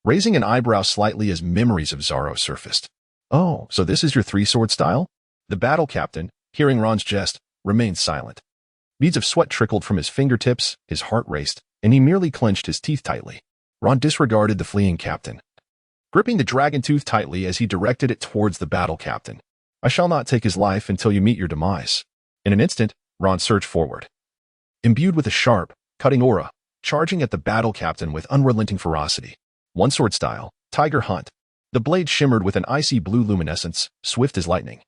raising an eyebrow slightly as memories of Zoro surfaced. Oh, so this is your 3-sword style? The battle captain, hearing Ron's jest, remained silent. Beads of sweat trickled from his fingertips, his heart raced, and he merely clenched his teeth tightly. Ron disregarded the fleeing captain, gripping the dragon tooth tightly as he directed it towards the battle captain. I shall not take his life until you meet your demise. In an instant, Ron surged forward, imbued with a sharp, cutting aura, charging at the battle captain with unrelenting ferocity. 1-sword style, Tiger Hunt. The blade shimmered with an icy blue luminescence, swift as lightning,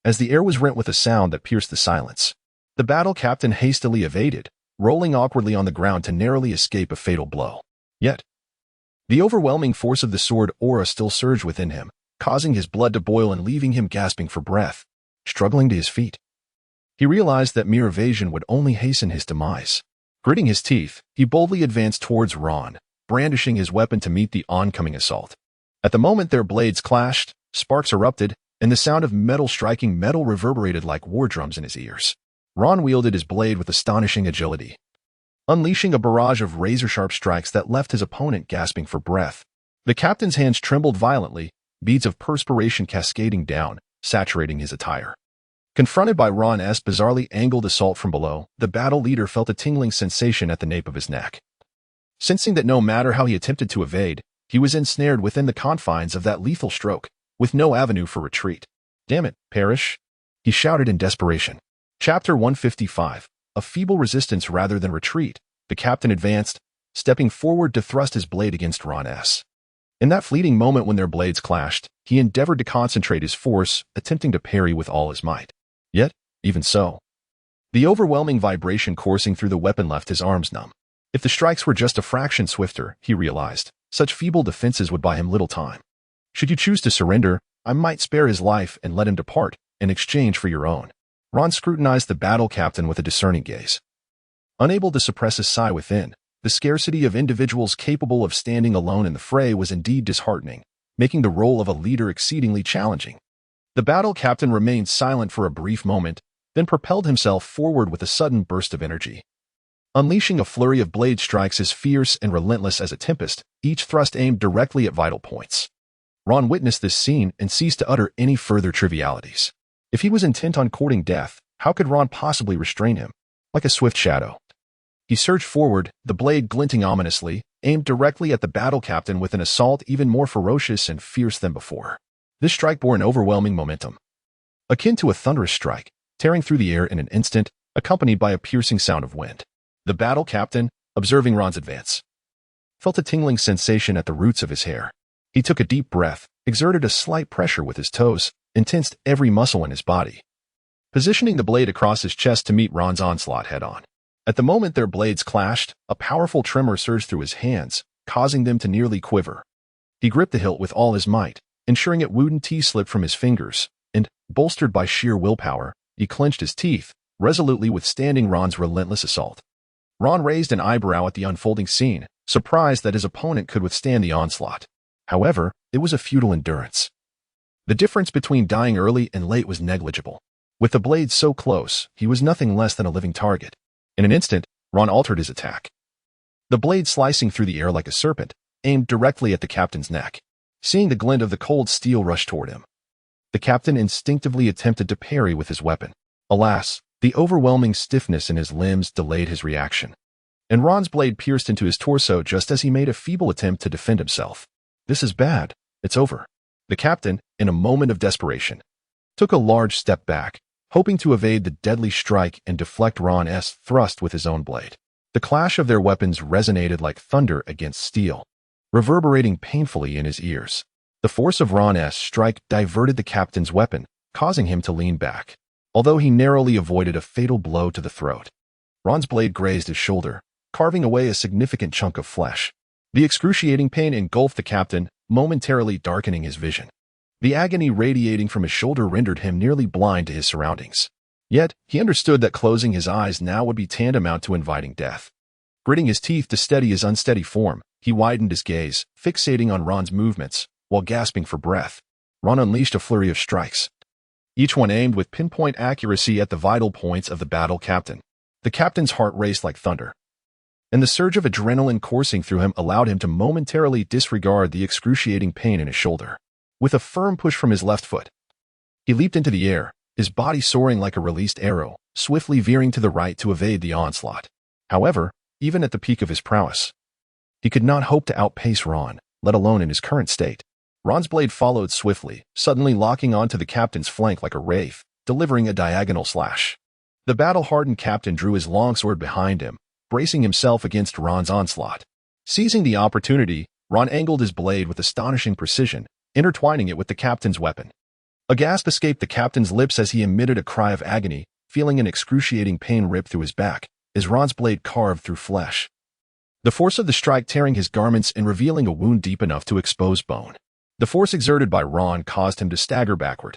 as the air was rent with a sound that pierced the silence. The battle captain hastily evaded, rolling awkwardly on the ground to narrowly escape a fatal blow. Yet, the overwhelming force of the sword aura still surged within him, causing his blood to boil and leaving him gasping for breath. Struggling to his feet, he realized that mere evasion would only hasten his demise. Gritting his teeth, he boldly advanced towards Ron, brandishing his weapon to meet the oncoming assault. At the moment their blades clashed, sparks erupted, and the sound of metal striking metal reverberated like war drums in his ears. Ron wielded his blade with astonishing agility, unleashing a barrage of razor-sharp strikes that left his opponent gasping for breath. The captain's hands trembled violently, beads of perspiration cascading down, saturating his attire. Confronted by Ron's bizarrely angled assault from below, the battle leader felt a tingling sensation at the nape of his neck. Sensing that no matter how he attempted to evade, he was ensnared within the confines of that lethal stroke, with no avenue for retreat. Damn it, perish! He shouted in desperation. Chapter 155. A feeble resistance rather than retreat. The captain advanced, stepping forward to thrust his blade against Ron's. In that fleeting moment when their blades clashed, he endeavored to concentrate his force, attempting to parry with all his might. Yet, even so, the overwhelming vibration coursing through the weapon left his arms numb. If the strikes were just a fraction swifter, he realized, such feeble defenses would buy him little time. Should you choose to surrender, I might spare his life and let him depart, in exchange for your own. Ron scrutinized the battle captain with a discerning gaze. Unable to suppress a sigh within, the scarcity of individuals capable of standing alone in the fray was indeed disheartening, making the role of a leader exceedingly challenging. The battle captain remained silent for a brief moment, then propelled himself forward with a sudden burst of energy. unleashing a flurry of blade strikes as fierce and relentless as a tempest, each thrust aimed directly at vital points. Ron witnessed this scene and ceased to utter any further trivialities. If he was intent on courting death, how could Ron possibly restrain him? Like a swift shadow, he surged forward, the blade glinting ominously, aimed directly at the battle captain with an assault even more ferocious and fierce than before. This strike bore an overwhelming momentum, akin to a thunderous strike, tearing through the air in an instant, accompanied by a piercing sound of wind. The battle captain, observing Ron's advance, felt a tingling sensation at the roots of his hair. He took a deep breath, exerted a slight pressure with his toes, and tensed every muscle in his body, positioning the blade across his chest to meet Ron's onslaught head-on. At the moment their blades clashed, a powerful tremor surged through his hands, causing them to nearly quiver. He gripped the hilt with all his might, ensuring it wouldn't slip from his fingers, and, bolstered by sheer willpower, he clenched his teeth, resolutely withstanding Ron's relentless assault. Ron raised an eyebrow at the unfolding scene, surprised that his opponent could withstand the onslaught. However, it was a futile endurance. The difference between dying early and late was negligible. With the blade so close, he was nothing less than a living target. In an instant, Ron altered his attack. The blade slicing through the air like a serpent, aimed directly at the captain's neck. Seeing the glint of the cold steel rush toward him, the captain instinctively attempted to parry with his weapon. Alas, the overwhelming stiffness in his limbs delayed his reaction, and Ron's blade pierced into his torso just as he made a feeble attempt to defend himself. "This is bad. It's over." The captain, in a moment of desperation, took a large step back, hoping to evade the deadly strike and deflect Ron's thrust with his own blade. The clash of their weapons resonated like thunder against steel, reverberating painfully in his ears. The force of Ron's strike diverted the captain's weapon, causing him to lean back. Although he narrowly avoided a fatal blow to the throat, Ron's blade grazed his shoulder, carving away a significant chunk of flesh. The excruciating pain engulfed the captain, momentarily darkening his vision. The agony radiating from his shoulder rendered him nearly blind to his surroundings. Yet, he understood that closing his eyes now would be tantamount to inviting death. Gritting his teeth to steady his unsteady form, he widened his gaze, fixating on Ron's movements, while gasping for breath. Ron unleashed a flurry of strikes, each one aimed with pinpoint accuracy at the vital points of the battle captain. The captain's heart raced like thunder, and the surge of adrenaline coursing through him allowed him to momentarily disregard the excruciating pain in his shoulder. With a firm push from his left foot, he leaped into the air, his body soaring like a released arrow, swiftly veering to the right to evade the onslaught. However, even at the peak of his prowess, he could not hope to outpace Ron, let alone in his current state. Ron's blade followed swiftly, suddenly locking onto the captain's flank like a wraith, delivering a diagonal slash. The battle-hardened captain drew his longsword behind him, bracing himself against Ron's onslaught. Seizing the opportunity, Ron angled his blade with astonishing precision, intertwining it with the captain's weapon. A gasp escaped the captain's lips as he emitted a cry of agony, feeling an excruciating pain rip through his back, as Ron's blade carved through flesh. The force of the strike tearing his garments and revealing a wound deep enough to expose bone. The force exerted by Ron caused him to stagger backward,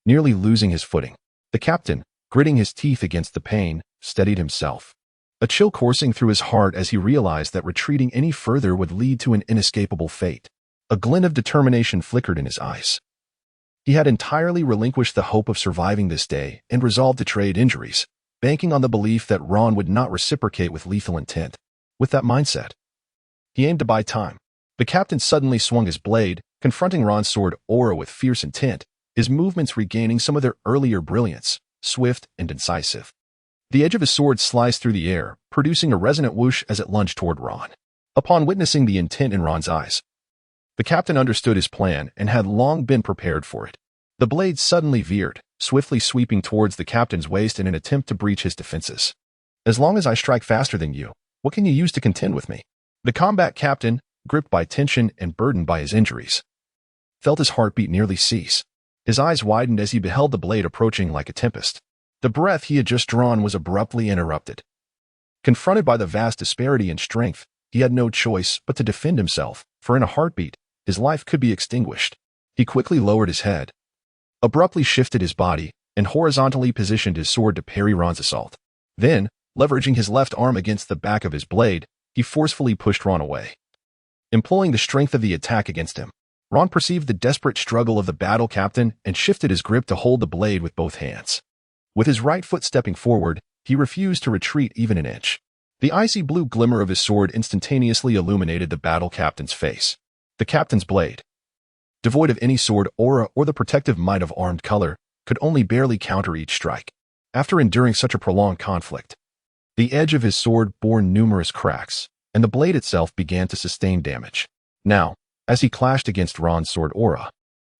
nearly losing his footing. The captain, gritting his teeth against the pain, steadied himself. A chill coursing through his heart as he realized that retreating any further would lead to an inescapable fate. A glint of determination flickered in his eyes. He had entirely relinquished the hope of surviving this day and resolved to trade injuries, banking on the belief that Ron would not reciprocate with lethal intent. With that mindset, he aimed to buy time. The captain suddenly swung his blade, confronting Ron's sword aura with fierce intent, his movements regaining some of their earlier brilliance, swift and incisive. The edge of his sword sliced through the air, producing a resonant whoosh as it lunged toward Ron. Upon witnessing the intent in Ron's eyes, the captain understood his plan and had long been prepared for it. The blade suddenly veered, swiftly sweeping towards the captain's waist in an attempt to breach his defenses. "As long as I strike faster than you, what can you use to contend with me?" The combat captain, gripped by tension and burdened by his injuries, felt his heartbeat nearly cease. His eyes widened as he beheld the blade approaching like a tempest. The breath he had just drawn was abruptly interrupted. Confronted by the vast disparity in strength, he had no choice but to defend himself, for in a heartbeat, his life could be extinguished. He quickly lowered his head, abruptly shifted his body, and horizontally positioned his sword to parry Ron's assault. Then, leveraging his left arm against the back of his blade, he forcefully pushed Ron away, employing the strength of the attack against him. Ron perceived the desperate struggle of the battle captain and shifted his grip to hold the blade with both hands. With his right foot stepping forward, he refused to retreat even an inch. The icy blue glimmer of his sword instantaneously illuminated the battle captain's face. The captain's blade, devoid of any sword aura or the protective might of armed color, could only barely counter each strike. After enduring such a prolonged conflict, the edge of his sword bore numerous cracks, and the blade itself began to sustain damage. Now, as he clashed against Ron's sword aura,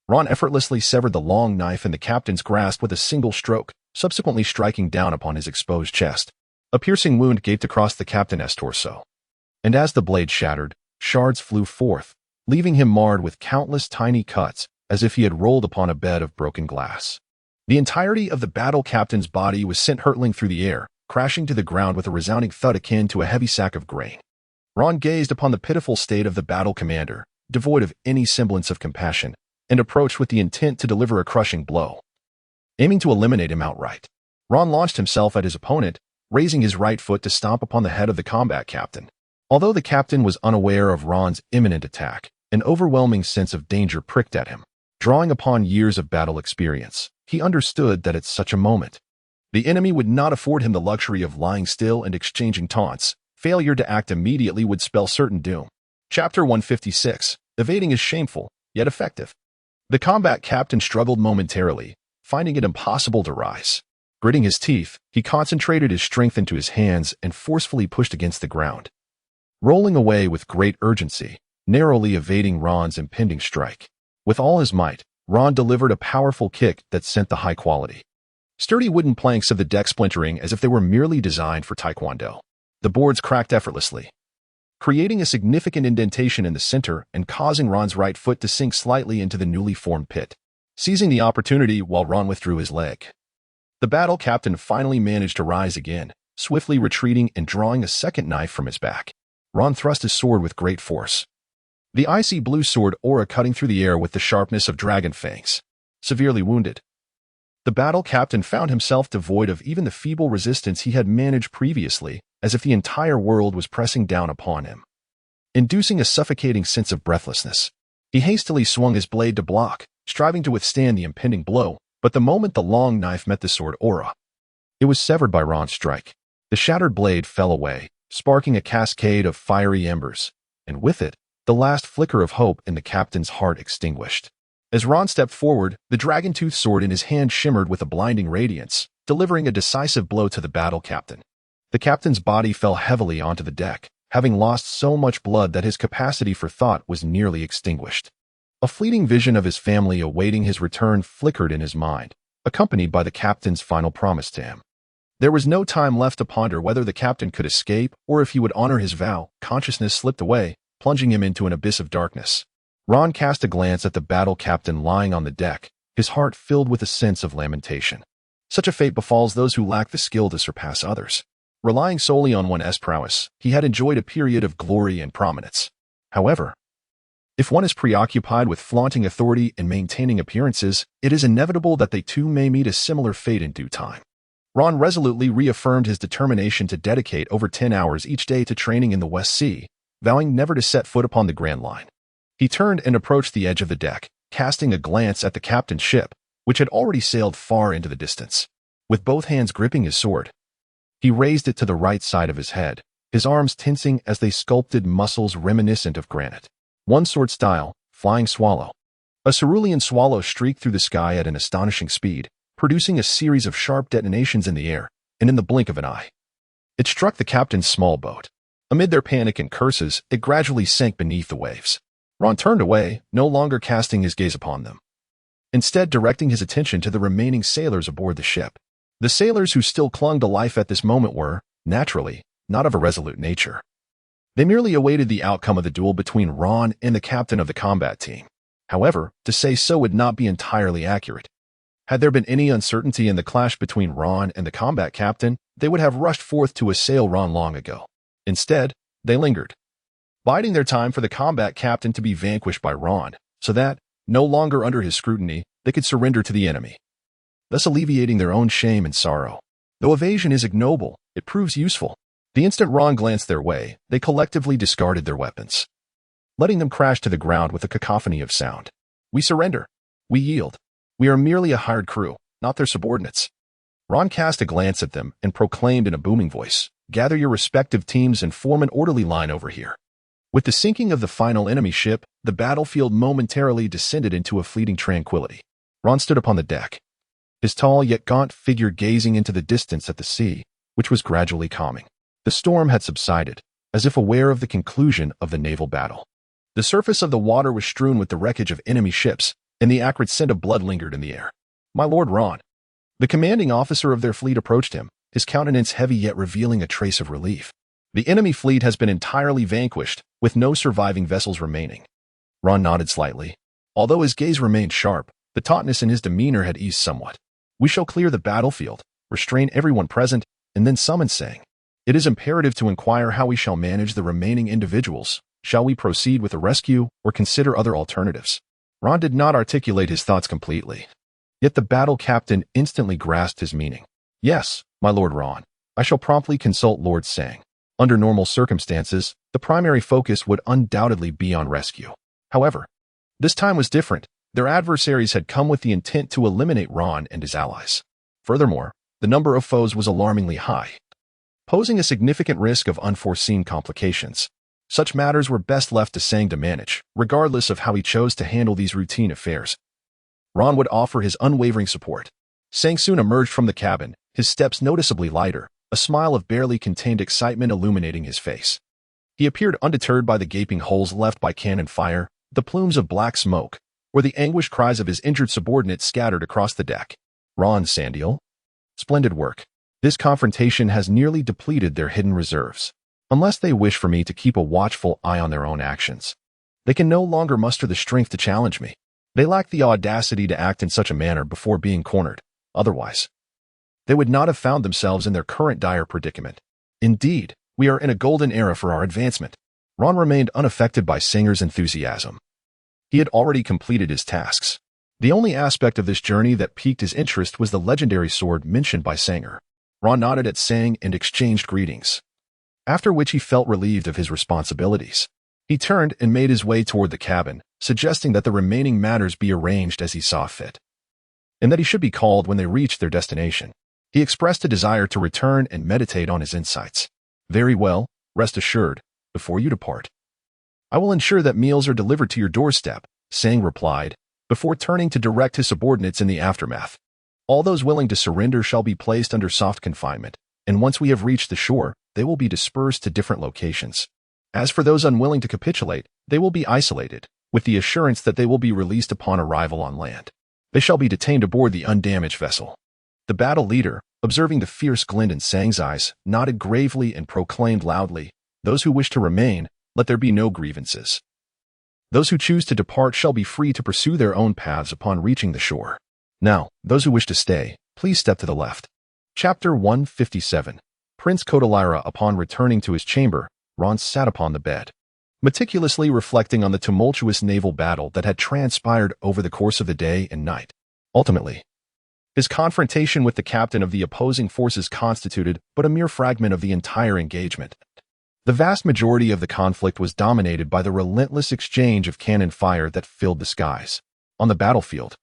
Ron effortlessly severed the long knife in the captain's grasp with a single stroke, subsequently striking down upon his exposed chest. A piercing wound gaped across the captain's torso, and as the blade shattered, shards flew forth, leaving him marred with countless tiny cuts as if he had rolled upon a bed of broken glass. The entirety of the battle captain's body was sent hurtling through the air, crashing to the ground with a resounding thud akin to a heavy sack of grain. Ron gazed upon the pitiful state of the battle commander, devoid of any semblance of compassion, and approached with the intent to deliver a crushing blow. Aiming to eliminate him outright, Ron launched himself at his opponent, raising his right foot to stomp upon the head of the combat captain. Although the captain was unaware of Ron's imminent attack, an overwhelming sense of danger pricked at him. Drawing upon years of battle experience, he understood that at such a moment, the enemy would not afford him the luxury of lying still and exchanging taunts. Failure to act immediately would spell certain doom. Chapter 156. Evading is shameful, yet effective. The combat captain struggled momentarily, finding it impossible to rise. Gritting his teeth, he concentrated his strength into his hands and forcefully pushed against the ground, rolling away with great urgency, narrowly evading Ron's impending strike. With all his might, Ron delivered a powerful kick that sent the high-quality, sturdy wooden planks of the deck splintering as if they were merely designed for taekwondo. The boards cracked effortlessly, creating a significant indentation in the center and causing Ron's right foot to sink slightly into the newly formed pit. Seizing the opportunity while Ron withdrew his leg, the battle captain finally managed to rise again, swiftly retreating and drawing a second knife from his back. Ron thrust his sword with great force, the icy blue sword aura cutting through the air with the sharpness of dragon fangs. Severely wounded, the battle captain found himself devoid of even the feeble resistance he had managed previously, as if the entire world was pressing down upon him, inducing a suffocating sense of breathlessness. He hastily swung his blade to block, striving to withstand the impending blow, but the moment the long knife met the sword aura, it was severed by Ron's strike. The shattered blade fell away, sparking a cascade of fiery embers, and with it, the last flicker of hope in the captain's heart extinguished. As Ron stepped forward, the dragon-toothed sword in his hand shimmered with a blinding radiance, delivering a decisive blow to the battle captain. The captain's body fell heavily onto the deck, having lost so much blood that his capacity for thought was nearly extinguished. A fleeting vision of his family awaiting his return flickered in his mind, accompanied by the captain's final promise to him. There was no time left to ponder whether the captain could escape or if he would honor his vow. Consciousness slipped away, plunging him into an abyss of darkness. Ron cast a glance at the battle captain lying on the deck, his heart filled with a sense of lamentation. Such a fate befalls those who lack the skill to surpass others. Relying solely on one's prowess, he had enjoyed a period of glory and prominence. However, if one is preoccupied with flaunting authority and maintaining appearances, it is inevitable that they too may meet a similar fate in due time. Ron resolutely reaffirmed his determination to dedicate over 10 hours each day to training in the West Sea, vowing never to set foot upon the Grand Line. He turned and approached the edge of the deck, casting a glance at the captain's ship, which had already sailed far into the distance. With both hands gripping his sword, he raised it to the right side of his head, his arms tensing as they sculpted muscles reminiscent of granite. One sword style, flying swallow. A cerulean swallow streaked through the sky at an astonishing speed, producing a series of sharp detonations in the air, and in the blink of an eye, it struck the captain's small boat. Amid their panic and curses, it gradually sank beneath the waves. Ron turned away, no longer casting his gaze upon them, instead directing his attention to the remaining sailors aboard the ship. The sailors who still clung to life at this moment were, naturally, not of a resolute nature. They merely awaited the outcome of the duel between Ron and the captain of the combat team. However, to say so would not be entirely accurate. Had there been any uncertainty in the clash between Ron and the combat captain, they would have rushed forth to assail Ron long ago. Instead, they lingered, biding their time for the combat captain to be vanquished by Ron, so that, no longer under his scrutiny, they could surrender to the enemy, thus alleviating their own shame and sorrow. Though evasion is ignoble, it proves useful. The instant Ron glanced their way, they collectively discarded their weapons, letting them crash to the ground with a cacophony of sound. We surrender. We yield. We are merely a hired crew, not their subordinates. Ron cast a glance at them and proclaimed in a booming voice, gather your respective teams and form an orderly line over here." With the sinking of the final enemy ship, the battlefield momentarily descended into a fleeting tranquility. Ron stood upon the deck, his tall yet gaunt figure gazing into the distance at the sea, which was gradually calming. The storm had subsided, as if aware of the conclusion of the naval battle. The surface of the water was strewn with the wreckage of enemy ships, and the acrid scent of blood lingered in the air. "My Lord Ron." The commanding officer of their fleet approached him, his countenance heavy yet revealing a trace of relief. "The enemy fleet has been entirely vanquished, with no surviving vessels remaining." Ron nodded slightly. Although his gaze remained sharp, the tautness in his demeanor had eased somewhat. "We shall clear the battlefield, restrain everyone present, and then summon Sang. It is imperative to inquire how we shall manage the remaining individuals. Shall we proceed with the rescue, or consider other alternatives?" Ron did not articulate his thoughts completely. Yet the battle captain instantly grasped his meaning. "Yes, my Lord Ron. I shall promptly consult Lord Sang. Under normal circumstances, the primary focus would undoubtedly be on rescue. However, this time was different. Their adversaries had come with the intent to eliminate Ron and his allies. Furthermore, the number of foes was alarmingly high, posing a significant risk of unforeseen complications. Such matters were best left to Sang to manage, regardless of how he chose to handle these routine affairs. Ron would offer his unwavering support. Sang soon emerged from the cabin, his steps noticeably lighter, a smile of barely contained excitement illuminating his face. He appeared undeterred by the gaping holes left by cannon fire, the plumes of black smoke, or the anguished cries of his injured subordinates scattered across the deck. "Ron Sandiel, splendid work. This confrontation has nearly depleted their hidden reserves. Unless they wish for me to keep a watchful eye on their own actions, they can no longer muster the strength to challenge me. They lack the audacity to act in such a manner before being cornered. Otherwise, they would not have found themselves in their current dire predicament. Indeed, we are in a golden era for our advancement." Ron remained unaffected by Sanger's enthusiasm. He had already completed his tasks. The only aspect of this journey that piqued his interest was the legendary sword mentioned by Sanger. Ron nodded at Sang and exchanged greetings, after which he felt relieved of his responsibilities. He turned and made his way toward the cabin, suggesting that the remaining matters be arranged as he saw fit, and that he should be called when they reached their destination. He expressed a desire to return and meditate on his insights. "Very well, rest assured, before you depart, I will ensure that meals are delivered to your doorstep," Sang replied, before turning to direct his subordinates in the aftermath. "All those willing to surrender shall be placed under soft confinement, and once we have reached the shore, they will be dispersed to different locations. As for those unwilling to capitulate, they will be isolated, with the assurance that they will be released upon arrival on land. They shall be detained aboard the undamaged vessel." The battle leader, observing the fierce glint in Sang's eyes, nodded gravely and proclaimed loudly, "Those who wish to remain, let there be no grievances. Those who choose to depart shall be free to pursue their own paths upon reaching the shore. Now, those who wish to stay, please step to the left." Chapter 157. Prince Kodalira. Upon returning to his chamber, Ron sat upon the bed, meticulously reflecting on the tumultuous naval battle that had transpired over the course of the day and night. Ultimately, his confrontation with the captain of the opposing forces constituted but a mere fragment of the entire engagement. The vast majority of the conflict was dominated by the relentless exchange of cannon fire that filled the skies. On the battlefield,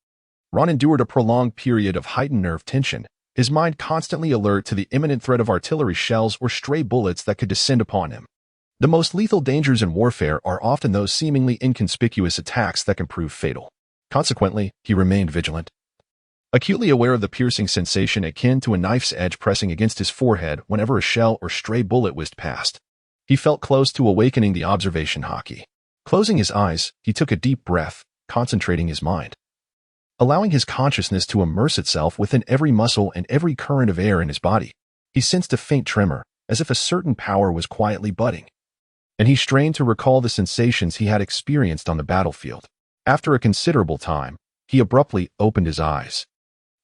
Ron endured a prolonged period of heightened nerve tension, his mind constantly alert to the imminent threat of artillery shells or stray bullets that could descend upon him. The most lethal dangers in warfare are often those seemingly inconspicuous attacks that can prove fatal. Consequently, he remained vigilant, acutely aware of the piercing sensation akin to a knife's edge pressing against his forehead whenever a shell or stray bullet whizzed past. He felt close to awakening the observation haki. Closing his eyes, he took a deep breath, concentrating his mind, allowing his consciousness to immerse itself within every muscle and every current of air in his body. He sensed a faint tremor, as if a certain power was quietly budding, and he strained to recall the sensations he had experienced on the battlefield. After a considerable time, he abruptly opened his eyes,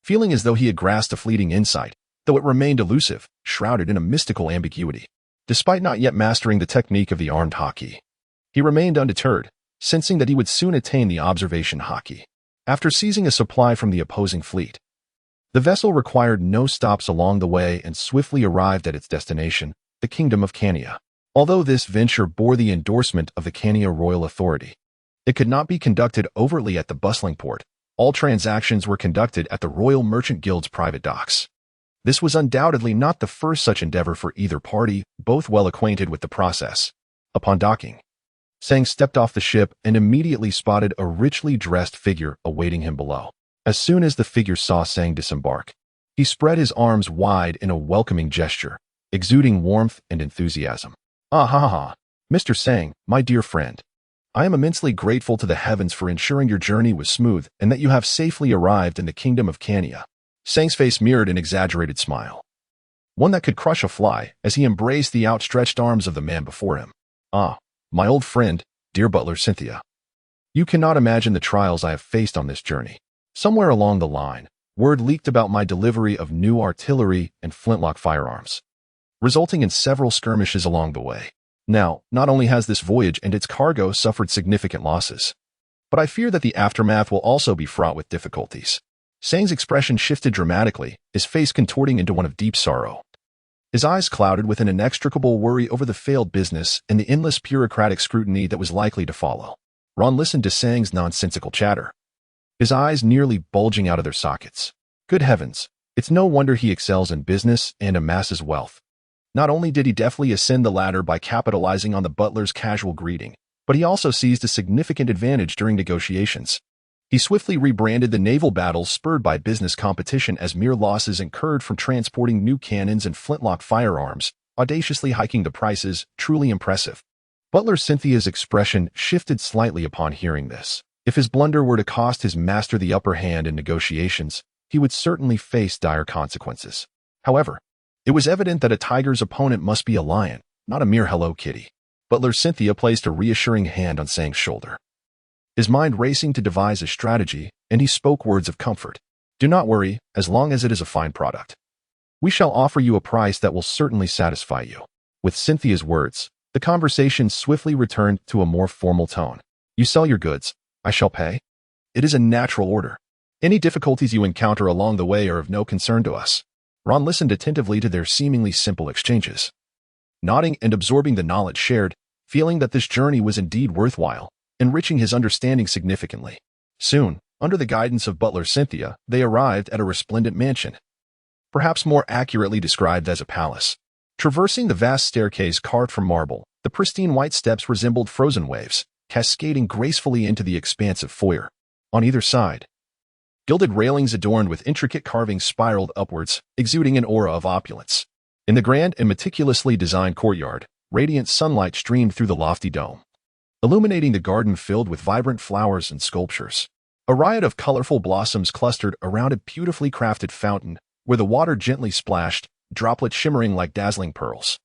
feeling as though he had grasped a fleeting insight, though it remained elusive, shrouded in a mystical ambiguity. Despite not yet mastering the technique of the armed haki, he remained undeterred, sensing that he would soon attain the observation haki. After seizing a supply from the opposing fleet, the vessel required no stops along the way and swiftly arrived at its destination, the Kingdom of Kania. Although this venture bore the endorsement of the Kania Royal Authority, it could not be conducted overtly at the bustling port. All transactions were conducted at the Royal Merchant Guild's private docks. This was undoubtedly not the first such endeavor for either party, both well acquainted with the process. Upon docking, Sang stepped off the ship and immediately spotted a richly dressed figure awaiting him below. As soon as the figure saw Sang disembark, he spread his arms wide in a welcoming gesture, exuding warmth and enthusiasm. "Ah ha ha, Mr. Sang, my dear friend. I am immensely grateful to the heavens for ensuring your journey was smooth and that you have safely arrived in the kingdom of Kuina." Sang's face mirrored an exaggerated smile, one that could crush a fly, as he embraced the outstretched arms of the man before him. "Ah, my old friend, dear butler Cynthia. You cannot imagine the trials I have faced on this journey. Somewhere along the line, word leaked about my delivery of new artillery and flintlock firearms, resulting in several skirmishes along the way. Now, not only has this voyage and its cargo suffered significant losses, but I fear that the aftermath will also be fraught with difficulties." Sang's expression shifted dramatically, his face contorting into one of deep sorrow. His eyes clouded with an inextricable worry over the failed business and the endless bureaucratic scrutiny that was likely to follow. Ron listened to Sang's nonsensical chatter, his eyes nearly bulging out of their sockets. Good heavens, it's no wonder he excels in business and amasses wealth. Not only did he deftly ascend the ladder by capitalizing on the butler's casual greeting, but he also seized a significant advantage during negotiations. He swiftly rebranded the naval battles spurred by business competition as mere losses incurred from transporting new cannons and flintlock firearms, audaciously hiking the prices. Truly impressive. Butler Cynthia's expression shifted slightly upon hearing this. If his blunder were to cost his master the upper hand in negotiations, he would certainly face dire consequences. However, it was evident that a tiger's opponent must be a lion, not a mere Hello Kitty. Butler Cynthia placed a reassuring hand on Sang's shoulder, his mind racing to devise a strategy, and he spoke words of comfort. "Do not worry, as long as it is a fine product. We shall offer you a price that will certainly satisfy you." With Cynthia's words, the conversation swiftly returned to a more formal tone. "You sell your goods, I shall pay. It is a natural order. Any difficulties you encounter along the way are of no concern to us." Ron listened attentively to their seemingly simple exchanges, nodding and absorbing the knowledge shared, feeling that this journey was indeed worthwhile, enriching his understanding significantly. Soon, under the guidance of Butler Cynthia, they arrived at a resplendent mansion, perhaps more accurately described as a palace. Traversing the vast staircase carved from marble, the pristine white steps resembled frozen waves, cascading gracefully into the expansive foyer. On either side, gilded railings adorned with intricate carvings spiraled upwards, exuding an aura of opulence. In the grand and meticulously designed courtyard, radiant sunlight streamed through the lofty dome, illuminating the garden filled with vibrant flowers and sculptures. A riot of colorful blossoms clustered around a beautifully crafted fountain, where the water gently splashed, droplets shimmering like dazzling pearls.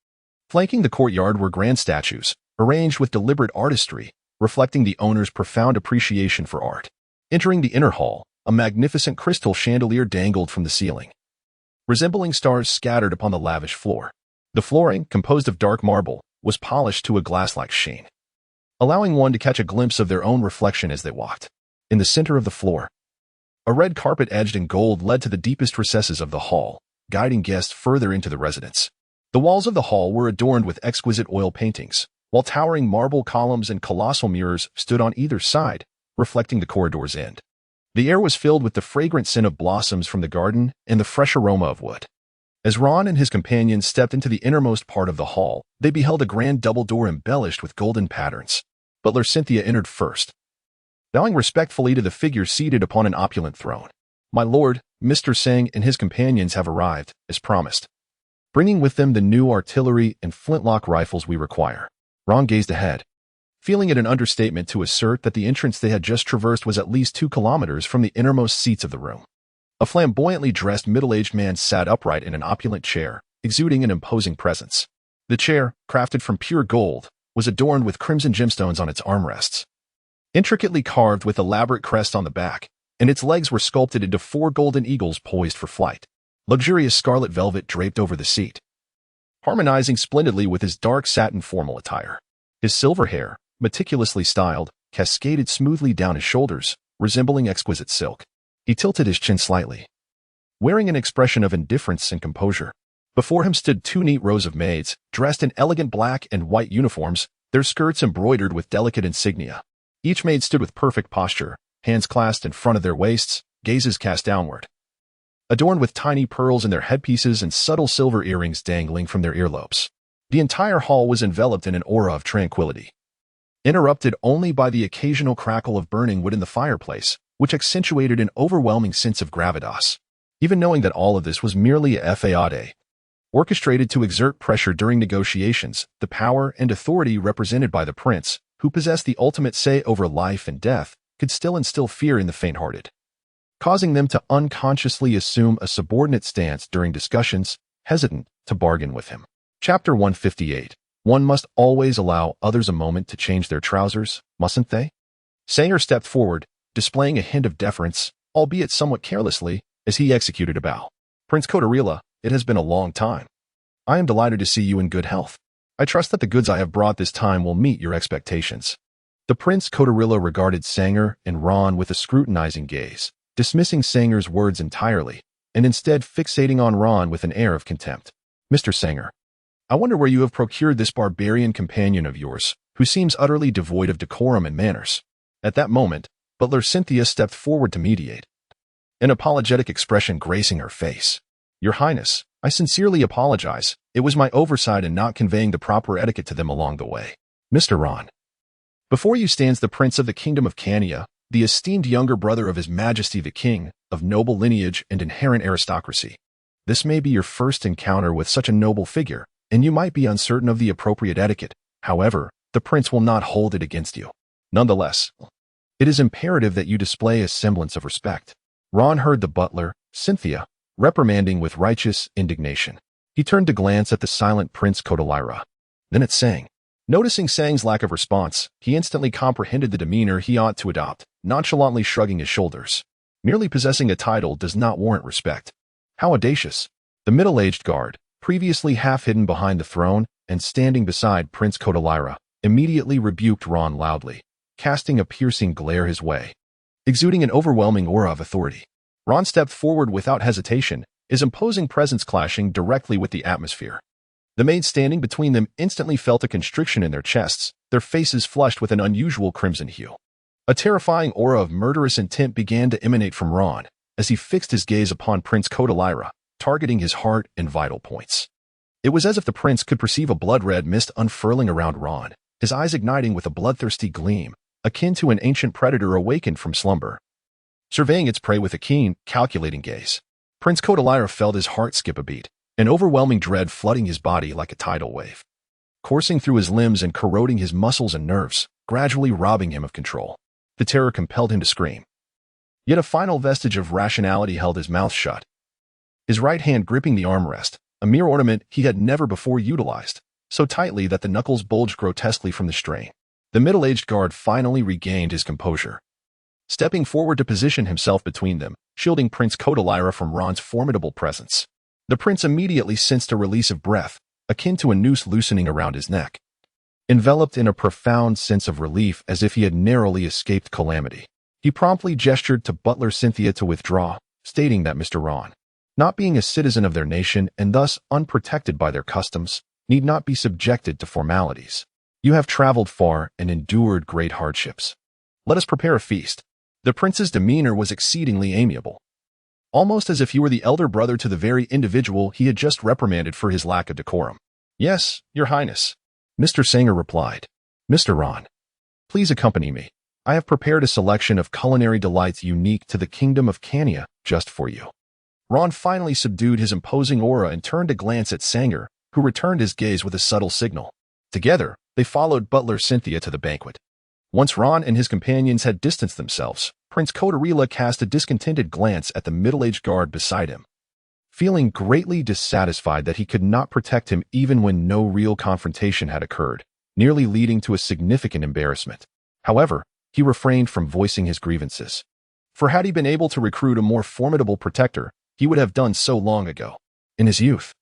Flanking the courtyard were grand statues, arranged with deliberate artistry, reflecting the owner's profound appreciation for art. Entering the inner hall, a magnificent crystal chandelier dangled from the ceiling, resembling stars scattered upon the lavish floor. The flooring, composed of dark marble, was polished to a glass-like sheen, allowing one to catch a glimpse of their own reflection as they walked. In the center of the floor, a red carpet edged in gold led to the deepest recesses of the hall, guiding guests further into the residence. The walls of the hall were adorned with exquisite oil paintings, while towering marble columns and colossal mirrors stood on either side, reflecting the corridor's end. The air was filled with the fragrant scent of blossoms from the garden and the fresh aroma of wood. As Ron and his companions stepped into the innermost part of the hall, they beheld a grand double door embellished with golden patterns. Butler Cynthia entered first, bowing respectfully to the figure seated upon an opulent throne. "My lord, Mr. Sang and his companions have arrived, as promised, bringing with them the new artillery and flintlock rifles we require." Ron gazed ahead, feeling it an understatement to assert that the entrance they had just traversed was at least 2 kilometers from the innermost seats of the room. A flamboyantly dressed middle-aged man sat upright in an opulent chair, exuding an imposing presence. The chair, crafted from pure gold, was adorned with crimson gemstones on its armrests, intricately carved with elaborate crests on the back, and its legs were sculpted into 4 golden eagles poised for flight. Luxurious scarlet velvet draped over the seat, harmonizing splendidly with his dark satin formal attire. His silver hair, meticulously styled, cascaded smoothly down his shoulders, resembling exquisite silk. He tilted his chin slightly, wearing an expression of indifference and composure. Before him stood 2 neat rows of maids, dressed in elegant black and white uniforms, their skirts embroidered with delicate insignia. Each maid stood with perfect posture, hands clasped in front of their waists, gazes cast downward. adorned with tiny pearls in their headpieces and subtle silver earrings dangling from their earlobes. The entire hall was enveloped in an aura of tranquility, interrupted only by the occasional crackle of burning wood in the fireplace, which accentuated an overwhelming sense of gravitas. Even knowing that all of this was merely a facade, orchestrated to exert pressure during negotiations, the power and authority represented by the prince, who possessed the ultimate say over life and death, could still instill fear in the faint-hearted, causing them to unconsciously assume a subordinate stance during discussions, hesitant to bargain with him. Chapter 158. One must always allow others a moment to change their trousers, mustn't they? Sanger stepped forward, displaying a hint of deference, albeit somewhat carelessly, as he executed a bow. Prince Kotorila, it has been a long time. I am delighted to see you in good health. I trust that the goods I have brought this time will meet your expectations. The Prince Kotorila regarded Sanger and Ron with a scrutinizing gaze, dismissing Sanger's words entirely, and instead fixating on Ron with an air of contempt. Mr. Sanger, I wonder where you have procured this barbarian companion of yours, who seems utterly devoid of decorum and manners. At that moment, Butler Cynthia stepped forward to mediate, an apologetic expression gracing her face. Your Highness, I sincerely apologize. It was my oversight in not conveying the proper etiquette to them along the way. Mr. Ron. Before you stands the Prince of the Kingdom of Kania, the esteemed younger brother of His Majesty the King, of noble lineage and inherent aristocracy. This may be your first encounter with such a noble figure, and you might be uncertain of the appropriate etiquette. However, the Prince will not hold it against you. Nonetheless, it is imperative that you display a semblance of respect. Ron heard the butler, Cynthia, reprimanding with righteous indignation. He turned to glance at the silent Prince Kotalira. Then at Sang. Noticing Sang's lack of response, he instantly comprehended the demeanor he ought to adopt, nonchalantly shrugging his shoulders. Merely possessing a title does not warrant respect. How audacious! The middle-aged guard, previously half hidden behind the throne and standing beside Prince Kotalira, immediately rebuked Ron loudly, casting a piercing glare his way, exuding an overwhelming aura of authority. Ron stepped forward without hesitation, his imposing presence clashing directly with the atmosphere. The maids standing between them instantly felt a constriction in their chests, their faces flushed with an unusual crimson hue. A terrifying aura of murderous intent began to emanate from Ron as he fixed his gaze upon Prince Kotalira, targeting his heart and vital points. It was as if the prince could perceive a blood-red mist unfurling around Ron, his eyes igniting with a bloodthirsty gleam, akin to an ancient predator awakened from slumber, surveying its prey with a keen, calculating gaze. Prince Kotalira felt his heart skip a beat, an overwhelming dread flooding his body like a tidal wave, coursing through his limbs and corroding his muscles and nerves, gradually robbing him of control. The terror compelled him to scream. Yet a final vestige of rationality held his mouth shut, his right hand gripping the armrest, a mere ornament he had never before utilized, so tightly that the knuckles bulged grotesquely from the strain. The middle-aged guard finally regained his composure, stepping forward to position himself between them, shielding Prince Kotalira from Ron's formidable presence. The prince immediately sensed a release of breath, akin to a noose loosening around his neck, enveloped in a profound sense of relief as if he had narrowly escaped calamity. He promptly gestured to Butler Cynthia to withdraw, stating that Mr. Ron, not being a citizen of their nation and thus unprotected by their customs, need not be subjected to formalities. You have traveled far and endured great hardships. Let us prepare a feast. The prince's demeanor was exceedingly amiable, almost as if he were the elder brother to the very individual he had just reprimanded for his lack of decorum. Yes, your highness, Mr. Sanger replied. Mr. Ron, please accompany me. I have prepared a selection of culinary delights unique to the kingdom of Kania just for you. Ron finally subdued his imposing aura and turned to glance at Sanger, who returned his gaze with a subtle signal. Together, they followed Butler Cynthia to the banquet. Once Ron and his companions had distanced themselves, Prince Kotorila cast a discontented glance at the middle-aged guard beside him, feeling greatly dissatisfied that he could not protect him even when no real confrontation had occurred, nearly leading to a significant embarrassment. However, he refrained from voicing his grievances. For had he been able to recruit a more formidable protector, he would have done so long ago. In his youth,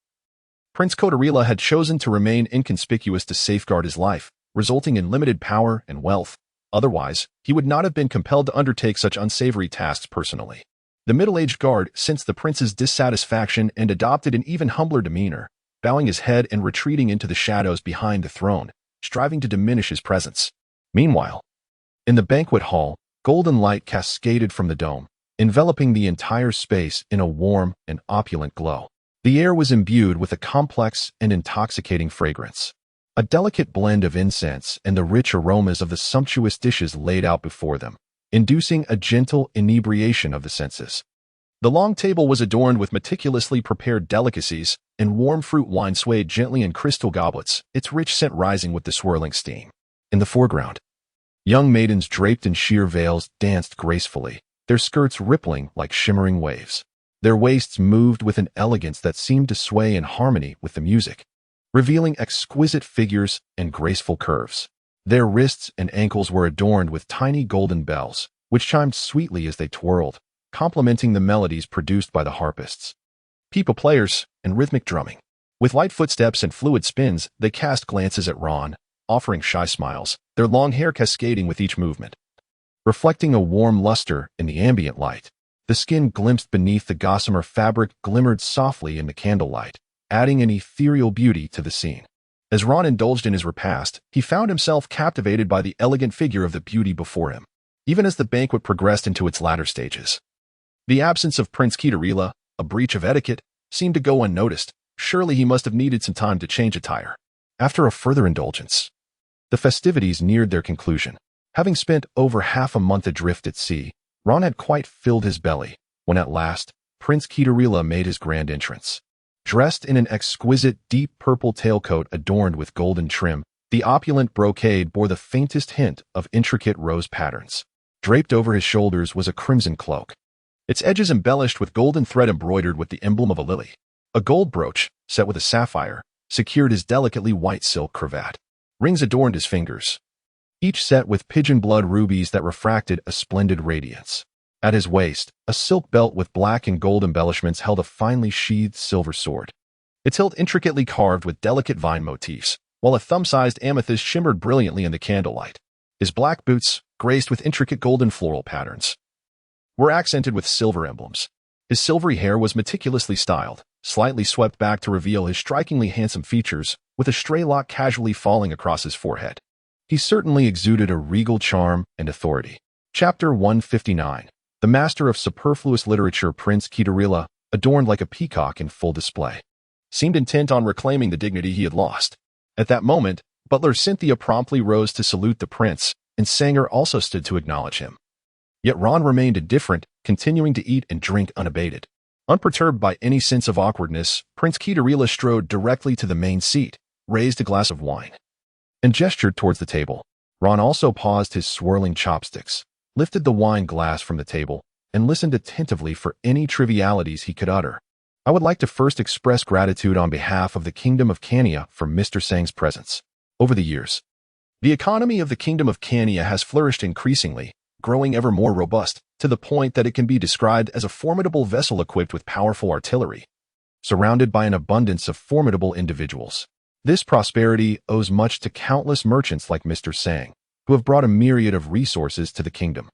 Prince Kotorila had chosen to remain inconspicuous to safeguard his life, resulting in limited power and wealth. Otherwise, he would not have been compelled to undertake such unsavory tasks personally. The middle-aged guard sensed the prince's dissatisfaction and adopted an even humbler demeanor, bowing his head and retreating into the shadows behind the throne, striving to diminish his presence. Meanwhile, in the banquet hall, golden light cascaded from the dome, enveloping the entire space in a warm and opulent glow. The air was imbued with a complex and intoxicating fragrance, a delicate blend of incense and the rich aromas of the sumptuous dishes laid out before them, inducing a gentle inebriation of the senses. The long table was adorned with meticulously prepared delicacies, and warm fruit wine swayed gently in crystal goblets, its rich scent rising with the swirling steam. In the foreground, young maidens draped in sheer veils danced gracefully, their skirts rippling like shimmering waves. Their waists moved with an elegance that seemed to sway in harmony with the music, revealing exquisite figures and graceful curves. Their wrists and ankles were adorned with tiny golden bells, which chimed sweetly as they twirled, complementing the melodies produced by the harpists, pipa players, and rhythmic drumming. With light footsteps and fluid spins, they cast glances at Ron, offering shy smiles, their long hair cascading with each movement. Reflecting a warm luster in the ambient light, the skin glimpsed beneath the gossamer fabric glimmered softly in the candlelight, adding an ethereal beauty to the scene. As Ron indulged in his repast, he found himself captivated by the elegant figure of the beauty before him, even as the banquet progressed into its latter stages. The absence of Prince Kitarila, a breach of etiquette, seemed to go unnoticed. Surely he must have needed some time to change attire. After a further indulgence, the festivities neared their conclusion. Having spent over half a month adrift at sea, Ron had quite filled his belly, when at last, Prince Kitarila made his grand entrance. Dressed in an exquisite deep purple tailcoat adorned with golden trim, the opulent brocade bore the faintest hint of intricate rose patterns. Draped over his shoulders was a crimson cloak, its edges embellished with golden thread embroidered with the emblem of a lily. A gold brooch, set with a sapphire, secured his delicately white silk cravat. Rings adorned his fingers, each set with pigeon blood rubies that refracted a splendid radiance. At his waist, a silk belt with black and gold embellishments held a finely sheathed silver sword, its hilt intricately carved with delicate vine motifs, while a thumb-sized amethyst shimmered brilliantly in the candlelight. His black boots, graced with intricate golden floral patterns, were accented with silver emblems. His silvery hair was meticulously styled, slightly swept back to reveal his strikingly handsome features, with a stray lock casually falling across his forehead. He certainly exuded a regal charm and authority. Chapter 159. The master of superfluous literature Prince Kitarila, adorned like a peacock in full display, seemed intent on reclaiming the dignity he had lost. At that moment, butler Cynthia promptly rose to salute the prince, and Sanger also stood to acknowledge him. Yet Ron remained indifferent, continuing to eat and drink unabated. Unperturbed by any sense of awkwardness, Prince Kitarila strode directly to the main seat, raised a glass of wine, and gestured towards the table. Ron also paused his swirling chopsticks, lifted the wine glass from the table, and listened attentively for any trivialities he could utter. I would like to first express gratitude on behalf of the Kingdom of Kania for Mr. Sang's presence. Over the years, the economy of the Kingdom of Kania has flourished increasingly, growing ever more robust, to the point that it can be described as a formidable vessel equipped with powerful artillery, surrounded by an abundance of formidable individuals. This prosperity owes much to countless merchants like Mr. Sang, who have brought a myriad of resources to the kingdom,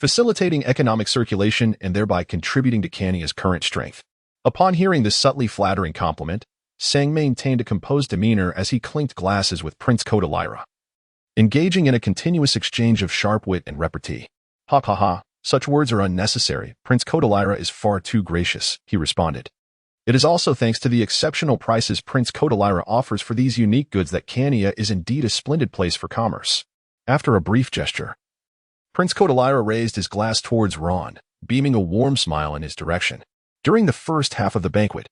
facilitating economic circulation and thereby contributing to Kania's current strength. Upon hearing this subtly flattering compliment, Sang maintained a composed demeanor as he clinked glasses with Prince Kodalira, engaging in a continuous exchange of sharp wit and repartee. Ha ha ha, such words are unnecessary. Prince Kodalira is far too gracious, he responded. It is also thanks to the exceptional prices Prince Kodalira offers for these unique goods that Kania is indeed a splendid place for commerce. After a brief gesture, Prince Kodalira raised his glass towards Ron, beaming a warm smile in his direction. During the first half of the banquet,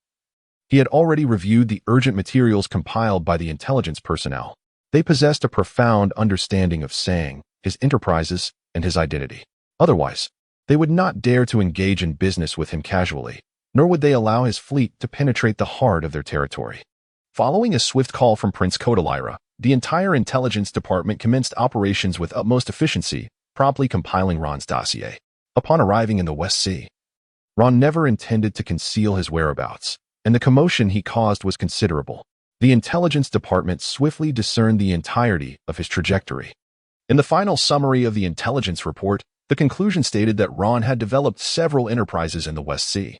he had already reviewed the urgent materials compiled by the intelligence personnel. They possessed a profound understanding of Sang, his enterprises, and his identity. Otherwise, they would not dare to engage in business with him casually, nor would they allow his fleet to penetrate the heart of their territory. Following a swift call from Prince Kodalira, the entire intelligence department commenced operations with utmost efficiency, promptly compiling Ron's dossier. Upon arriving in the West Sea, Ron never intended to conceal his whereabouts, and the commotion he caused was considerable. The intelligence department swiftly discerned the entirety of his trajectory. In the final summary of the intelligence report, the conclusion stated that Ron had developed several enterprises in the West Sea,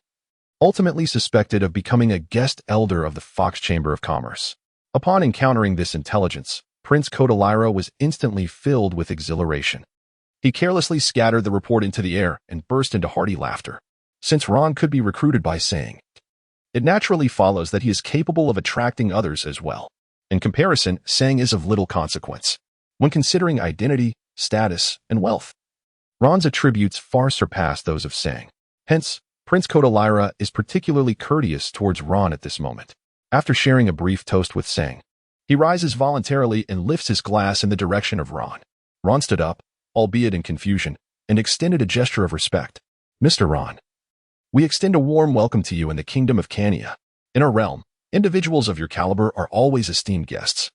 ultimately suspected of becoming a guest elder of the Fox Chamber of Commerce. Upon encountering this intelligence, Prince Kodalira was instantly filled with exhilaration. He carelessly scattered the report into the air and burst into hearty laughter. Since Ron could be recruited by Sang, it naturally follows that he is capable of attracting others as well. In comparison, Sang is of little consequence when considering identity, status, and wealth. Ron's attributes far surpass those of Sang. Hence, Prince Kodalira is particularly courteous towards Ron at this moment. After sharing a brief toast with Sang, he rises voluntarily and lifts his glass in the direction of Ron. Ron stood up, albeit in confusion, and extended a gesture of respect. Mr. Ron, we extend a warm welcome to you in the kingdom of Kuina. In our realm, individuals of your caliber are always esteemed guests.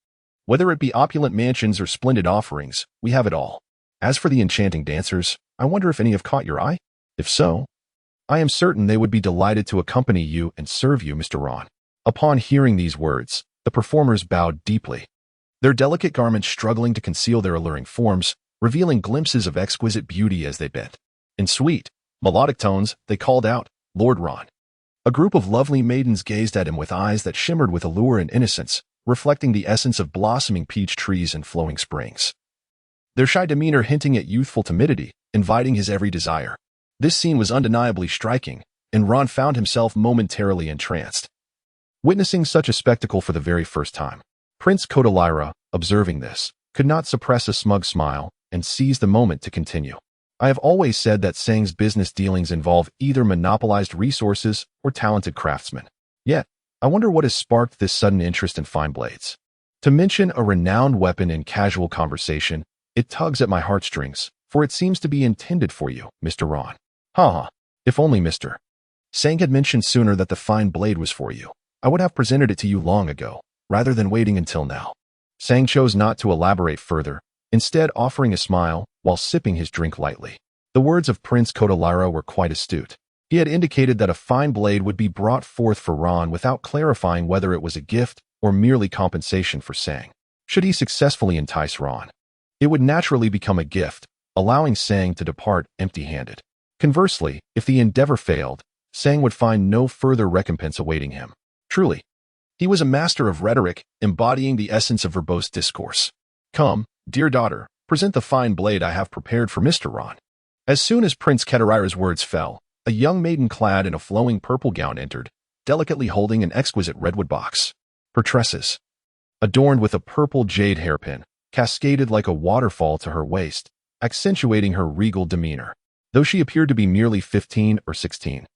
Whether it be opulent mansions or splendid offerings, we have it all. As for the enchanting dancers, I wonder if any have caught your eye? If so, I am certain they would be delighted to accompany you and serve you, Mr. Ron. Upon hearing these words, the performers bowed deeply, their delicate garments struggling to conceal their alluring forms, revealing glimpses of exquisite beauty as they bent. In sweet, melodic tones, they called out, Lord Ron. A group of lovely maidens gazed at him with eyes that shimmered with allure and innocence, reflecting the essence of blossoming peach trees and flowing springs. Their shy demeanor hinting at youthful timidity, inviting his every desire. This scene was undeniably striking, and Ron found himself momentarily entranced. Witnessing such a spectacle for the very first time, Prince Kodalira, observing this, could not suppress a smug smile and seized the moment to continue. I have always said that Sang's business dealings involve either monopolized resources or talented craftsmen. Yet, I wonder what has sparked this sudden interest in fine blades. To mention a renowned weapon in casual conversation, it tugs at my heartstrings, for it seems to be intended for you, Mr. Ron. Ha! If only Mr. Sang had mentioned sooner that the fine blade was for you, I would have presented it to you long ago, rather than waiting until now. Sang chose not to elaborate further, instead offering a smile while sipping his drink lightly. The words of Prince Kodalira were quite astute. He had indicated that a fine blade would be brought forth for Ron without clarifying whether it was a gift or merely compensation for Sang. Should he successfully entice Ron, it would naturally become a gift, allowing Sang to depart empty-handed. Conversely, if the endeavor failed, Sang would find no further recompense awaiting him. Truly, he was a master of rhetoric, embodying the essence of verbose discourse. Come, dear daughter, present the fine blade I have prepared for Mr. Ron. As soon as Prince Kodalira's words fell, a young maiden clad in a flowing purple gown entered, delicately holding an exquisite redwood box. Her tresses, adorned with a purple jade hairpin, cascaded like a waterfall to her waist, accentuating her regal demeanor. Though she appeared to be merely 15 or 16,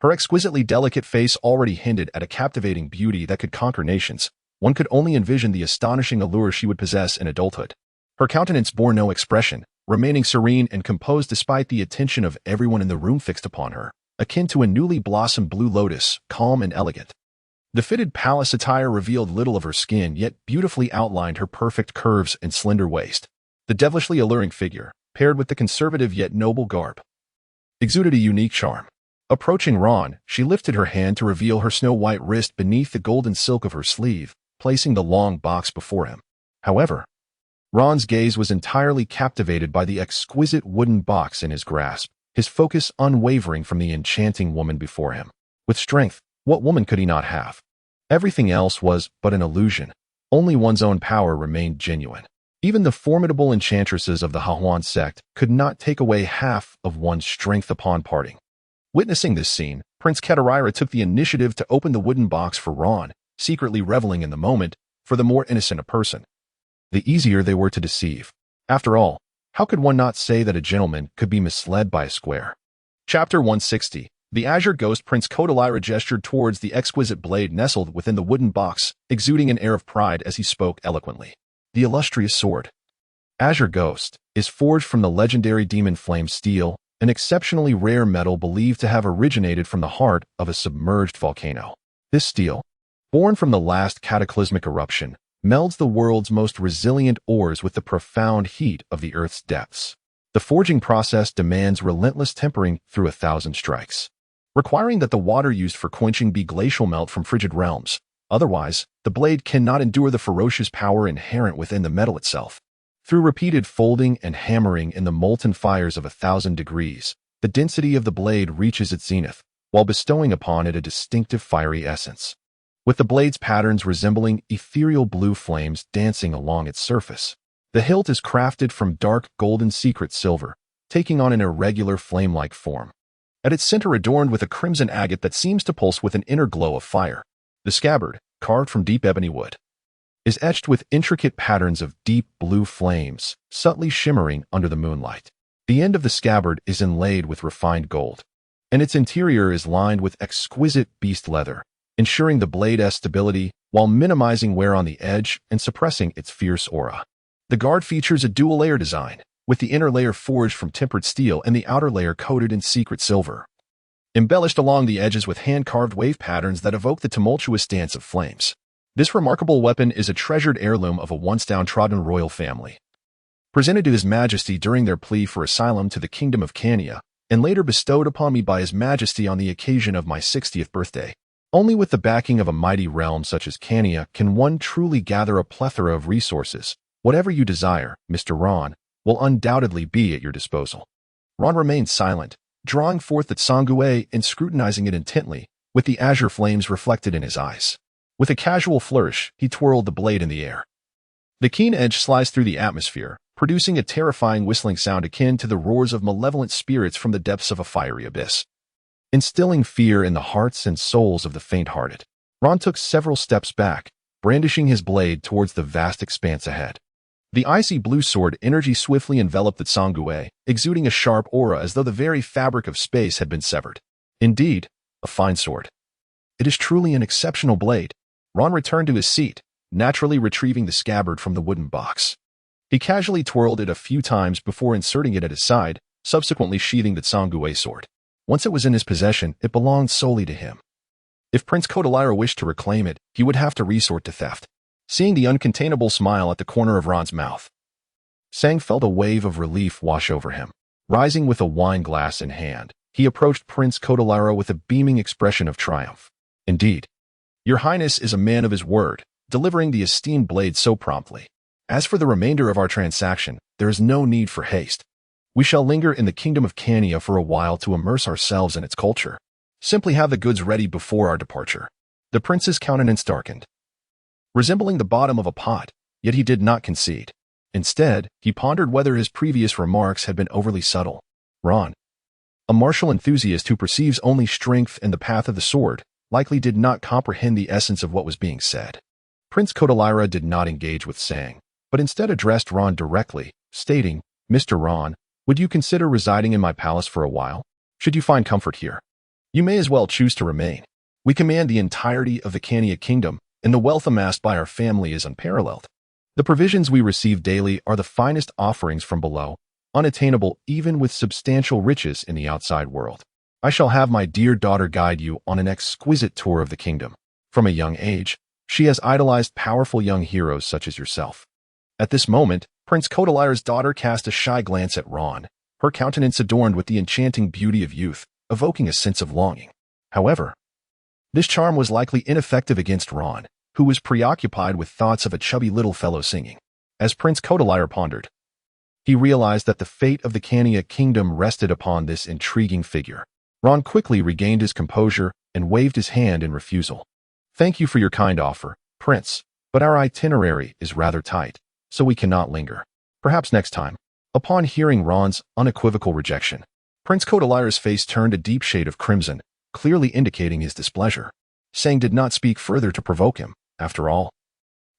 her exquisitely delicate face already hinted at a captivating beauty that could conquer nations. One could only envision the astonishing allure she would possess in adulthood. Her countenance bore no expression, remaining serene and composed despite the attention of everyone in the room fixed upon her, akin to a newly blossomed blue lotus, calm and elegant. The fitted palace attire revealed little of her skin, yet beautifully outlined her perfect curves and slender waist. The devilishly alluring figure, paired with the conservative yet noble garb, exuded a unique charm. Approaching Ron, she lifted her hand to reveal her snow-white wrist beneath the golden silk of her sleeve, placing the long box before him. However, Ron's gaze was entirely captivated by the exquisite wooden box in his grasp, his focus unwavering from the enchanting woman before him. With strength, what woman could he not have? Everything else was but an illusion. Only one's own power remained genuine. Even the formidable enchantresses of the Hahuan sect could not take away half of one's strength upon parting. Witnessing this scene, Prince Kodalira took the initiative to open the wooden box for Ron, secretly reveling in the moment, for the more innocent a person, the easier they were to deceive. After all, how could one not say that a gentleman could be misled by a square? Chapter 160. The Azure Ghost. Prince Kodalira gestured towards the exquisite blade nestled within the wooden box, exuding an air of pride as he spoke eloquently. The illustrious sword, Azure Ghost, is forged from the legendary demon flame steel, an exceptionally rare metal believed to have originated from the heart of a submerged volcano. This steel, born from the last cataclysmic eruption, melds the world's most resilient ores with the profound heat of the Earth's depths. The forging process demands relentless tempering through 1,000 strikes, requiring that the water used for quenching be glacial melt from frigid realms. Otherwise, the blade cannot endure the ferocious power inherent within the metal itself. Through repeated folding and hammering in the molten fires of 1,000 degrees, the density of the blade reaches its zenith, while bestowing upon it a distinctive fiery essence. With the blade's patterns resembling ethereal blue flames dancing along its surface, The hilt is crafted from dark golden secret silver, taking on an irregular flame-like form. At its center adorned with a crimson agate that seems to pulse with an inner glow of fire. The scabbard, carved from deep ebony wood, is etched with intricate patterns of deep blue flames, subtly shimmering under the moonlight. The end of the scabbard is inlaid with refined gold, and its interior is lined with exquisite beast leather, ensuring the blade's stability while minimizing wear on the edge and suppressing its fierce aura. The guard features a dual-layer design, with the inner layer forged from tempered steel and the outer layer coated in secret silver, embellished along the edges with hand-carved wave patterns that evoke the tumultuous dance of flames. This remarkable weapon is a treasured heirloom of a once downtrodden royal family, presented to His Majesty during their plea for asylum to the Kingdom of Kuina, and later bestowed upon me by His Majesty on the occasion of my 60th birthday. Only with the backing of a mighty realm such as Kuina can one truly gather a plethora of resources. Whatever you desire, Mr. Ron, will undoubtedly be at your disposal. Ron remained silent, drawing forth the tsangue and scrutinizing it intently, with the azure flames reflected in his eyes. With a casual flourish, he twirled the blade in the air. The keen edge sliced through the atmosphere, producing a terrifying whistling sound akin to the roars of malevolent spirits from the depths of a fiery abyss, instilling fear in the hearts and souls of the faint-hearted. Ron took several steps back, brandishing his blade towards the vast expanse ahead. The icy blue sword energy swiftly enveloped the tsangue, exuding a sharp aura as though the very fabric of space had been severed. Indeed, a fine sword. It is truly an exceptional blade. Ron returned to his seat, naturally retrieving the scabbard from the wooden box. He casually twirled it a few times before inserting it at his side, subsequently sheathing the tsangue sword. Once it was in his possession, it belonged solely to him. If Prince Kodalyra wished to reclaim it, he would have to resort to theft. Seeing the uncontainable smile at the corner of Ron's mouth, Sang felt a wave of relief wash over him. Rising with a wine glass in hand, he approached Prince Kodalyra with a beaming expression of triumph. Indeed, Your Highness is a man of his word, delivering the esteemed blade so promptly. As for the remainder of our transaction, there is no need for haste. We shall linger in the Kingdom of Kuina for a while to immerse ourselves in its culture. Simply have the goods ready before our departure. The prince's countenance darkened, resembling the bottom of a pot, yet he did not concede. Instead, he pondered whether his previous remarks had been overly subtle. Ron, a martial enthusiast who perceives only strength and the path of the sword, likely did not comprehend the essence of what was being said. Prince Kodalyra did not engage with Sang, but instead addressed Ron directly, stating, Mr. Ron, would you consider residing in my palace for a while? Should you find comfort here, you may as well choose to remain. We command the entirety of the Kuina kingdom, and the wealth amassed by our family is unparalleled. The provisions we receive daily are the finest offerings from below, unattainable even with substantial riches in the outside world. I shall have my dear daughter guide you on an exquisite tour of the kingdom. From a young age, she has idolized powerful young heroes such as yourself. At this moment, Prince Kodalyra's daughter cast a shy glance at Ron, her countenance adorned with the enchanting beauty of youth, evoking a sense of longing. However, this charm was likely ineffective against Ron, who was preoccupied with thoughts of a chubby little fellow singing. As Prince Kodalyra pondered, he realized that the fate of the Kuina kingdom rested upon this intriguing figure. Ron quickly regained his composure and waved his hand in refusal. Thank you for your kind offer, Prince, but our itinerary is rather tight, so we cannot linger. Perhaps next time. Upon hearing Ron's unequivocal rejection, Prince Kodalyra's face turned a deep shade of crimson, clearly indicating his displeasure. Sang did not speak further to provoke him. After all,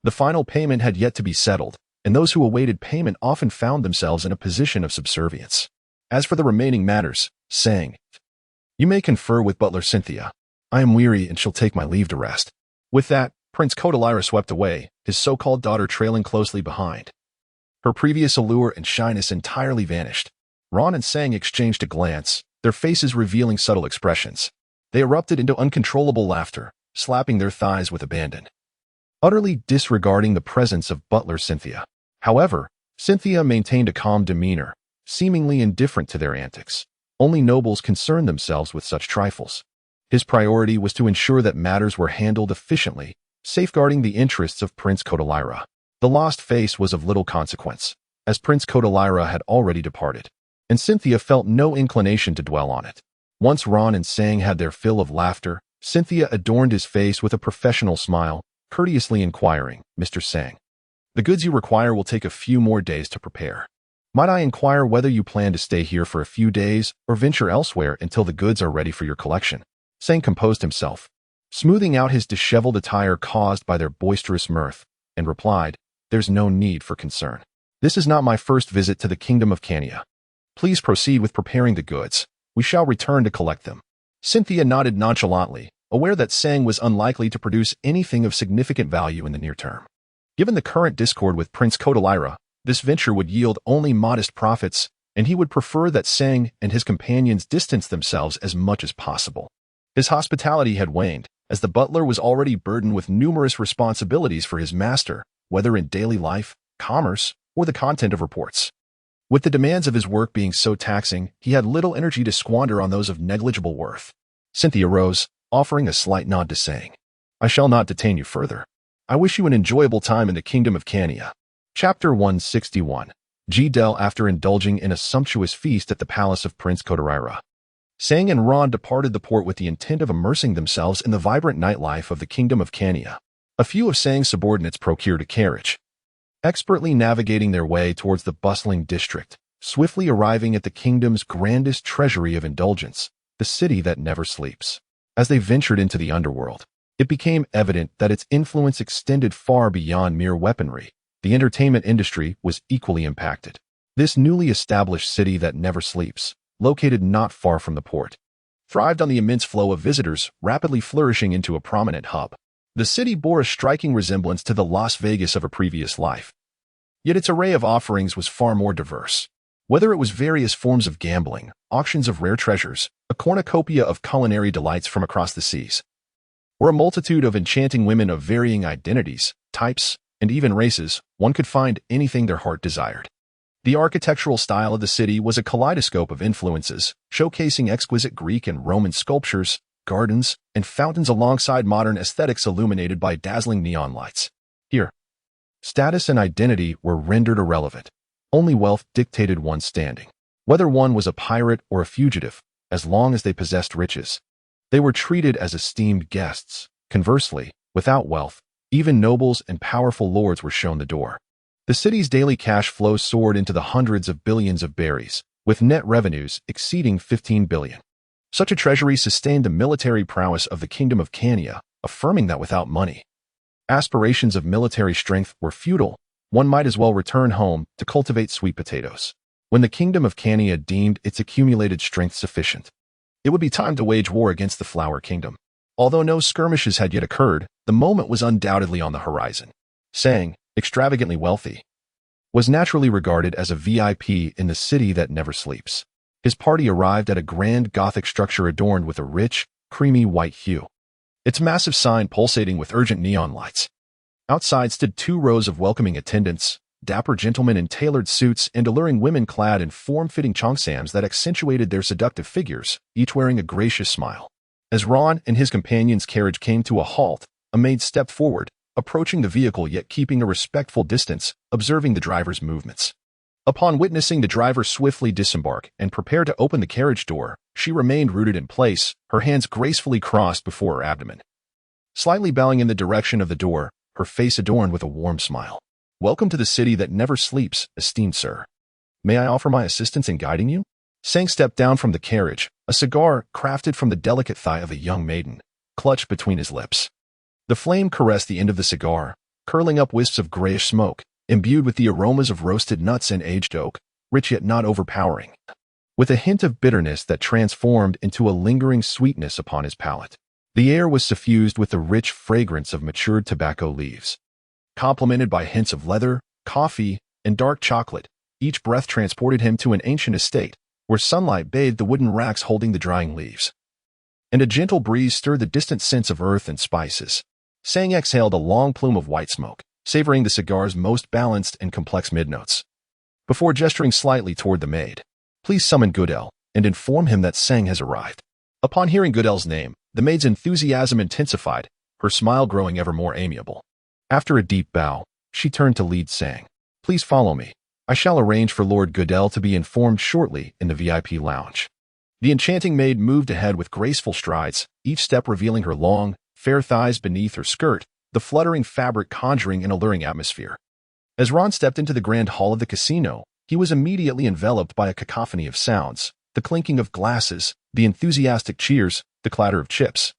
the final payment had yet to be settled, and those who awaited payment often found themselves in a position of subservience. As for the remaining matters, Sang, you may confer with Butler Cynthia. I am weary and shall take my leave to rest. With that, Prince Kodalyra swept away, his so-called daughter trailing closely behind. Her previous allure and shyness entirely vanished. Ron and Sang exchanged a glance, their faces revealing subtle expressions. They erupted into uncontrollable laughter, slapping their thighs with abandon, utterly disregarding the presence of Butler Cynthia. However, Cynthia maintained a calm demeanor, seemingly indifferent to their antics. Only nobles concerned themselves with such trifles. His priority was to ensure that matters were handled efficiently, safeguarding the interests of Prince Kodalyra. The lost face was of little consequence, as Prince Kodalyra had already departed, and Cynthia felt no inclination to dwell on it. Once Ron and Sang had their fill of laughter, Cynthia adorned his face with a professional smile, courteously inquiring, Mr. Sang, The goods you require will take a few more days to prepare. Might I inquire whether you plan to stay here for a few days or venture elsewhere until the goods are ready for your collection? Zeng composed himself, smoothing out his disheveled attire caused by their boisterous mirth, and replied, "There's no need for concern. This is not my first visit to the kingdom of Kuina. Please proceed with preparing the goods. We shall return to collect them." Cynthia nodded nonchalantly, aware that Zeng was unlikely to produce anything of significant value in the near term. Given the current discord with Prince Kodalira, this venture would yield only modest profits, and he would prefer that Zeng and his companions distance themselves as much as possible. His hospitality had waned, as the butler was already burdened with numerous responsibilities for his master, whether in daily life, commerce, or the content of reports. With the demands of his work being so taxing, he had little energy to squander on those of negligible worth. Cynthia rose, offering a slight nod to Zeng. "I shall not detain you further. I wish you an enjoyable time in the kingdom of Kuina." Chapter 161. G-Del after indulging in a sumptuous feast at the palace of Prince Kodalira. Zeng and Ron departed the port with the intent of immersing themselves in the vibrant nightlife of the kingdom of Kuina. A few of Zeng's subordinates procured a carriage, expertly navigating their way towards the bustling district, swiftly arriving at the kingdom's grandest treasury of indulgence, the city that never sleeps. As they ventured into the underworld, it became evident that its influence extended far beyond mere weaponry. The entertainment industry was equally impacted. This newly established city that never sleeps, located not far from the port, thrived on the immense flow of visitors, rapidly flourishing into a prominent hub. The city bore a striking resemblance to the Las Vegas of a previous life. Yet its array of offerings was far more diverse. Whether it was various forms of gambling, auctions of rare treasures, a cornucopia of culinary delights from across the seas, or a multitude of enchanting women of varying identities, types, and even races, one could find anything their heart desired. The architectural style of the city was a kaleidoscope of influences, showcasing exquisite Greek and Roman sculptures, gardens, and fountains alongside modern aesthetics illuminated by dazzling neon lights. Here, status and identity were rendered irrelevant. Only wealth dictated one's standing. Whether one was a pirate or a fugitive, as long as they possessed riches, they were treated as esteemed guests. Conversely, without wealth, even nobles and powerful lords were shown the door. The city's daily cash flow soared into the hundreds of billions of berries, with net revenues exceeding 15 billion. Such a treasury sustained the military prowess of the kingdom of Kuina, affirming that without money, aspirations of military strength were futile. One might as well return home to cultivate sweet potatoes. When the kingdom of Kuina deemed its accumulated strength sufficient, it would be time to wage war against the Flower Kingdom. Although no skirmishes had yet occurred, the moment was undoubtedly on the horizon. Zeng, extravagantly wealthy, was naturally regarded as a VIP in the city that never sleeps. His party arrived at a grand Gothic structure adorned with a rich, creamy white hue, its massive sign pulsating with urgent neon lights. Outside stood 2 rows of welcoming attendants, dapper gentlemen in tailored suits and alluring women clad in form-fitting cheongsams that accentuated their seductive figures, each wearing a gracious smile. As Ron and his companion's carriage came to a halt, a maid stepped forward, approaching the vehicle yet keeping a respectful distance, observing the driver's movements. Upon witnessing the driver swiftly disembark and prepare to open the carriage door, she remained rooted in place, her hands gracefully crossed before her abdomen. Slightly bowing in the direction of the door, her face adorned with a warm smile. "Welcome to the city that never sleeps, esteemed sir. May I offer my assistance in guiding you?" Zeng stepped down from the carriage, a cigar crafted from the delicate thigh of a young maiden, clutched between his lips. The flame caressed the end of the cigar, curling up wisps of grayish smoke, imbued with the aromas of roasted nuts and aged oak, rich yet not overpowering, with a hint of bitterness that transformed into a lingering sweetness upon his palate. The air was suffused with the rich fragrance of matured tobacco leaves, complemented by hints of leather, coffee, and dark chocolate. Each breath transported him to an ancient estate, where sunlight bathed the wooden racks holding the drying leaves, and a gentle breeze stirred the distant scents of earth and spices. Zeng exhaled a long plume of white smoke, savoring the cigar's most balanced and complex mid-notes. Before gesturing slightly toward the maid, "Please summon Goodell and inform him that Zeng has arrived." Upon hearing Goodell's name, the maid's enthusiasm intensified, her smile growing ever more amiable. After a deep bow, she turned to lead Zeng. "Please follow me. I shall arrange for Lord Goodell to be informed shortly in the VIP lounge." The enchanting maid moved ahead with graceful strides, each step revealing her long, fair thighs beneath her skirt, the fluttering fabric conjuring an alluring atmosphere. As Ron stepped into the grand hall of the casino, he was immediately enveloped by a cacophony of sounds, the clinking of glasses, the enthusiastic cheers, the clatter of chips,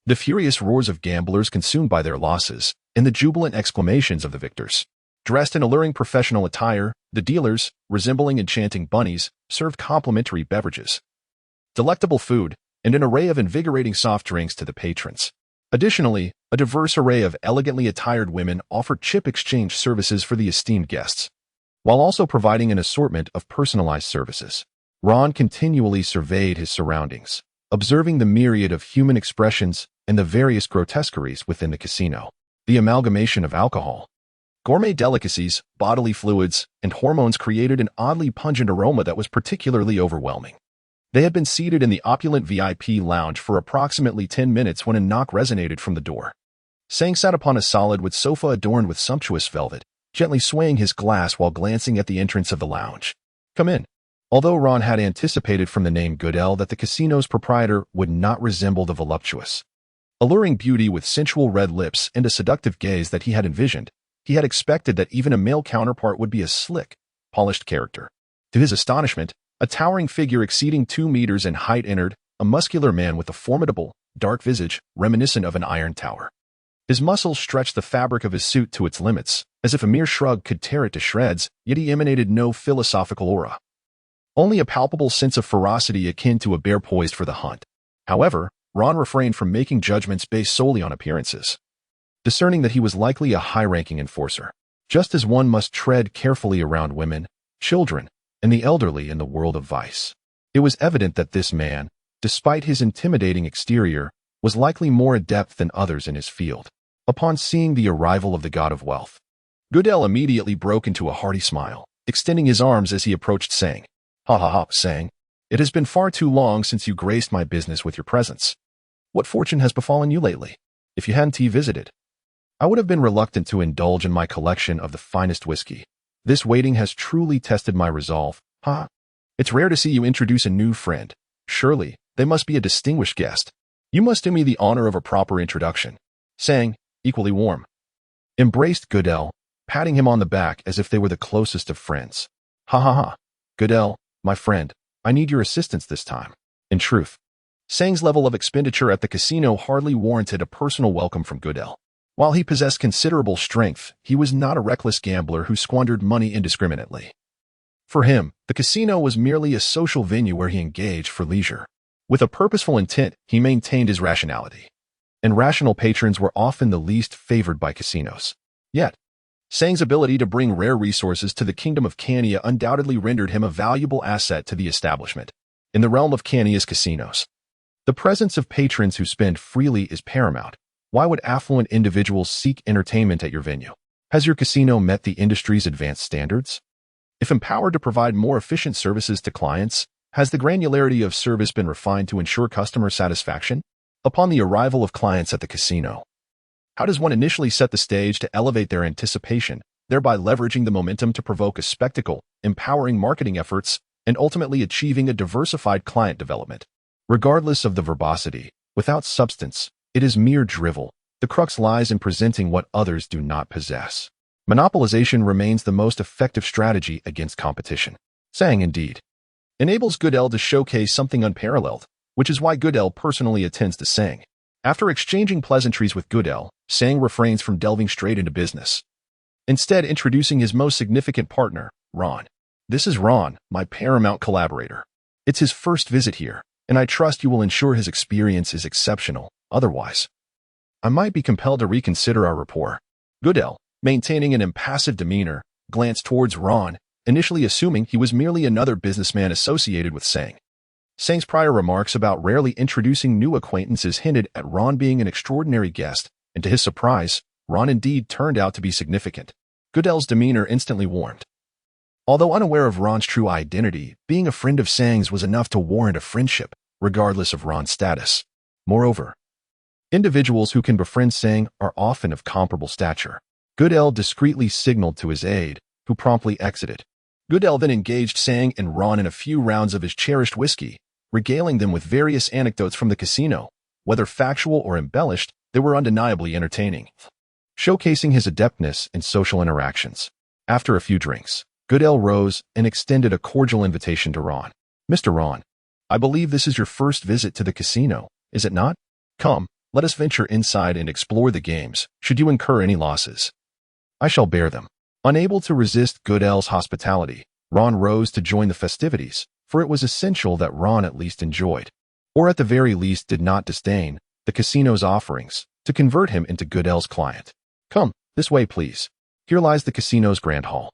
the furious roars of gamblers consumed by their losses, and the jubilant exclamations of the victors. Dressed in alluring professional attire, the dealers, resembling enchanting bunnies, served complimentary beverages, delectable food, and an array of invigorating soft drinks to the patrons. Additionally, a diverse array of elegantly attired women offered chip exchange services for the esteemed guests, while also providing an assortment of personalized services. Ron continually surveyed his surroundings, observing the myriad of human expressions and the various grotesqueries within the casino. The amalgamation of alcohol, gourmet delicacies, bodily fluids, and hormones created an oddly pungent aroma that was particularly overwhelming. They had been seated in the opulent VIP lounge for approximately 10 minutes when a knock resonated from the door. Sang sat upon a solid wood sofa adorned with sumptuous velvet, gently swaying his glass while glancing at the entrance of the lounge. "Come in." Although Ron had anticipated from the name Goodell that the casino's proprietor would not resemble the voluptuous, alluring beauty with sensual red lips and a seductive gaze that he had envisioned, he had expected that even a male counterpart would be a slick, polished character. To his astonishment, a towering figure exceeding 2 meters in height entered, a muscular man with a formidable, dark visage reminiscent of an iron tower. His muscles stretched the fabric of his suit to its limits, as if a mere shrug could tear it to shreds, yet he emanated no philosophical aura. Only a palpable sense of ferocity akin to a bear poised for the hunt. However, Ron refrained from making judgments based solely on appearances, discerning that he was likely a high-ranking enforcer. Just as one must tread carefully around women, children, and the elderly in the world of vice, it was evident that this man, despite his intimidating exterior, was likely more adept than others in his field. Upon seeing the arrival of the god of wealth, Goodell immediately broke into a hearty smile, extending his arms as he approached, saying, "Ha ha ha," saying, "It has been far too long since you graced my business with your presence. What fortune has befallen you lately? If you hadn't visited, I would have been reluctant to indulge in my collection of the finest whiskey. This waiting has truly tested my resolve. Ha! It's rare to see you introduce a new friend. Surely, they must be a distinguished guest. You must do me the honor of a proper introduction." Sang, equally warm, embraced Goodell, patting him on the back as if they were the closest of friends. "Ha ha ha. Goodell, my friend, I need your assistance this time." In truth, Sang's level of expenditure at the casino hardly warranted a personal welcome from Goodell. While he possessed considerable strength, he was not a reckless gambler who squandered money indiscriminately. For him, the casino was merely a social venue where he engaged for leisure. With a purposeful intent, he maintained his rationality, and rational patrons were often the least favored by casinos. Yet, Sang's ability to bring rare resources to the kingdom of Kuina undoubtedly rendered him a valuable asset to the establishment. In the realm of Kuina's casinos, the presence of patrons who spend freely is paramount. Why would affluent individuals seek entertainment at your venue? Has your casino met the industry's advanced standards? If empowered to provide more efficient services to clients, has the granularity of service been refined to ensure customer satisfaction? Upon the arrival of clients at the casino, how does one initially set the stage to elevate their anticipation, thereby leveraging the momentum to provoke a spectacle, empowering marketing efforts, and ultimately achieving a diversified client development? Regardless of the verbosity, without substance, it is mere drivel. The crux lies in presenting what others do not possess. Monopolization remains the most effective strategy against competition. Sang, indeed, enables Goodell to showcase something unparalleled, which is why Goodell personally attends to Sang. After exchanging pleasantries with Goodell, Sang refrains from delving straight into business, instead introducing his most significant partner, Ron. "This is Ron, my paramount collaborator. It's his first visit here, and I trust you will ensure his experience is exceptional. Otherwise, I might be compelled to reconsider our rapport." Goodell, maintaining an impassive demeanor, glanced towards Ron, initially assuming he was merely another businessman associated with Sang. Sang's prior remarks about rarely introducing new acquaintances hinted at Ron being an extraordinary guest, and to his surprise, Ron indeed turned out to be significant. Goodell's demeanor instantly warmed. Although unaware of Ron's true identity, being a friend of Sang's was enough to warrant a friendship, regardless of Ron's status. Moreover, individuals who can befriend Sang are often of comparable stature. Goodell discreetly signaled to his aide, who promptly exited. Goodell then engaged Sang and Ron in a few rounds of his cherished whiskey, regaling them with various anecdotes from the casino. Whether factual or embellished, they were undeniably entertaining, showcasing his adeptness in social interactions. After a few drinks, Goodell rose and extended a cordial invitation to Ron. Mr. Ron, I believe this is your first visit to the casino, is it not? Come, let us venture inside and explore the games, should you incur any losses. I shall bear them. Unable to resist Goodell's hospitality, Ron rose to join the festivities, for it was essential that Ron at least enjoyed, or at the very least did not disdain, the casino's offerings, to convert him into Goodell's client. Come, this way please. Here lies the casino's grand hall.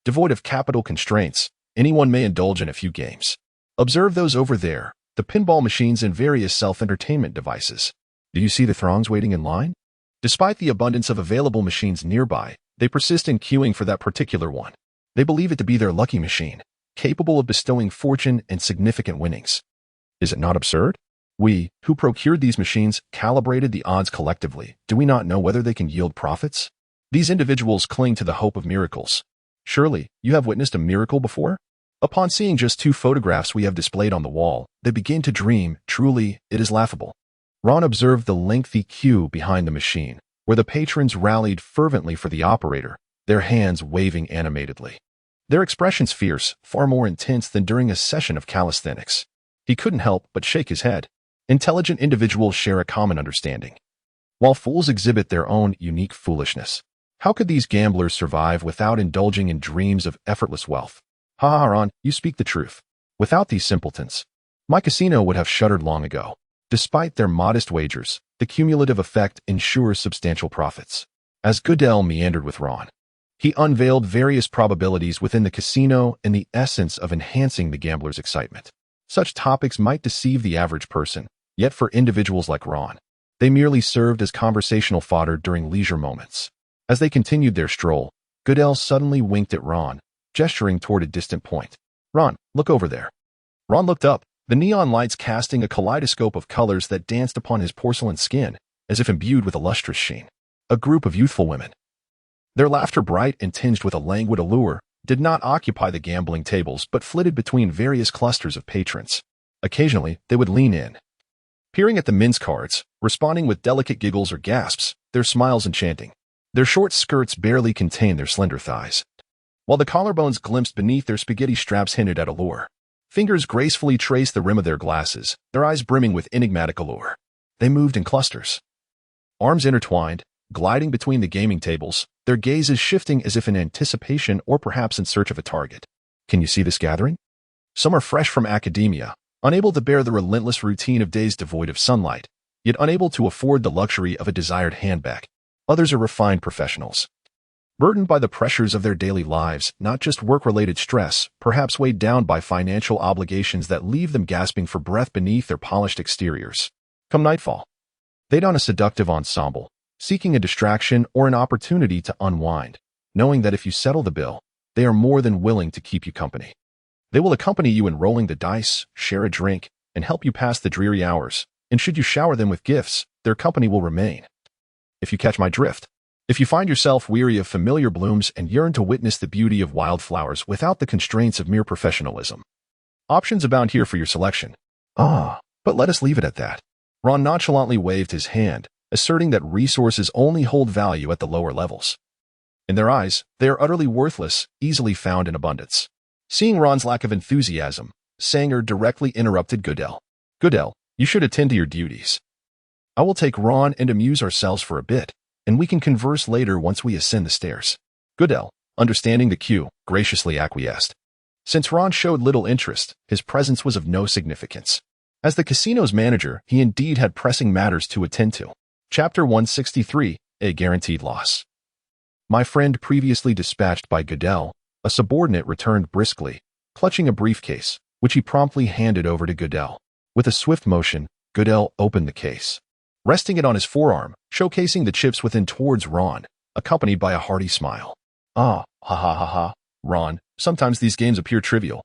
Devoid of capital constraints, anyone may indulge in a few games. Observe those over there, the pinball machines and various self-entertainment devices. Do you see the throngs waiting in line? Despite the abundance of available machines nearby, they persist in queuing for that particular one. They believe it to be their lucky machine, capable of bestowing fortune and significant winnings. Is it not absurd? We, who procured these machines, calibrated the odds collectively. Do we not know whether they can yield profits? These individuals cling to the hope of miracles. Surely, you have witnessed a miracle before? Upon seeing just 2 photographs we have displayed on the wall, they begin to dream. Truly, it is laughable. Ron observed the lengthy queue behind the machine, where the patrons rallied fervently for the operator, their hands waving animatedly. Their expressions fierce, far more intense than during a session of calisthenics. He couldn't help but shake his head. Intelligent individuals share a common understanding, while fools exhibit their own unique foolishness. How could these gamblers survive without indulging in dreams of effortless wealth? Ha ha, Ron, you speak the truth. Without these simpletons, my casino would have shuttered long ago. Despite their modest wagers, the cumulative effect ensures substantial profits. As Goodell meandered with Ron, he unveiled various probabilities within the casino in the essence of enhancing the gambler's excitement. Such topics might deceive the average person, yet for individuals like Ron, they merely served as conversational fodder during leisure moments. As they continued their stroll, Goodell suddenly winked at Ron, gesturing toward a distant point. Ron, look over there. Ron looked up, the neon lights casting a kaleidoscope of colors that danced upon his porcelain skin, as if imbued with a lustrous sheen. A group of youthful women, their laughter bright and tinged with a languid allure, did not occupy the gambling tables but flitted between various clusters of patrons. Occasionally, they would lean in, peering at the mince cards, responding with delicate giggles or gasps, their smiles enchanting. Their short skirts barely contained their slender thighs, while the collarbones glimpsed beneath their spaghetti straps hinted at allure. Fingers gracefully traced the rim of their glasses, their eyes brimming with enigmatic allure. They moved in clusters, arms intertwined, gliding between the gaming tables, their gazes shifting as if in anticipation or perhaps in search of a target. Can you see this gathering? Some are fresh from academia, unable to bear the relentless routine of days devoid of sunlight, yet unable to afford the luxury of a desired handbag. Others are refined professionals, burdened by the pressures of their daily lives, not just work-related stress, perhaps weighed down by financial obligations that leave them gasping for breath beneath their polished exteriors. Come nightfall, they don a seductive ensemble, seeking a distraction or an opportunity to unwind, knowing that if you settle the bill, they are more than willing to keep you company. They will accompany you in rolling the dice, share a drink, and help you pass the dreary hours, and should you shower them with gifts, their company will remain. If you catch my drift, if you find yourself weary of familiar blooms and yearn to witness the beauty of wildflowers without the constraints of mere professionalism, options abound here for your selection. But let us leave it at that. Ron nonchalantly waved his hand, asserting that resources only hold value at the lower levels. In their eyes, they are utterly worthless, easily found in abundance. Seeing Ron's lack of enthusiasm, Sanger directly interrupted Goodell. Goodell, you should attend to your duties. I will take Ron and amuse ourselves for a bit, and we can converse later once we ascend the stairs. Goodell, understanding the cue, graciously acquiesced. Since Ron showed little interest, his presence was of no significance. As the casino's manager, he indeed had pressing matters to attend to. Chapter 163, A Guaranteed Loss. My friend previously dispatched by Goodell, a subordinate returned briskly, clutching a briefcase, which he promptly handed over to Goodell. With a swift motion, Goodell opened the case, resting it on his forearm, showcasing the chips within towards Ron, accompanied by a hearty smile. Ha ha ha ha, Ron, sometimes these games appear trivial,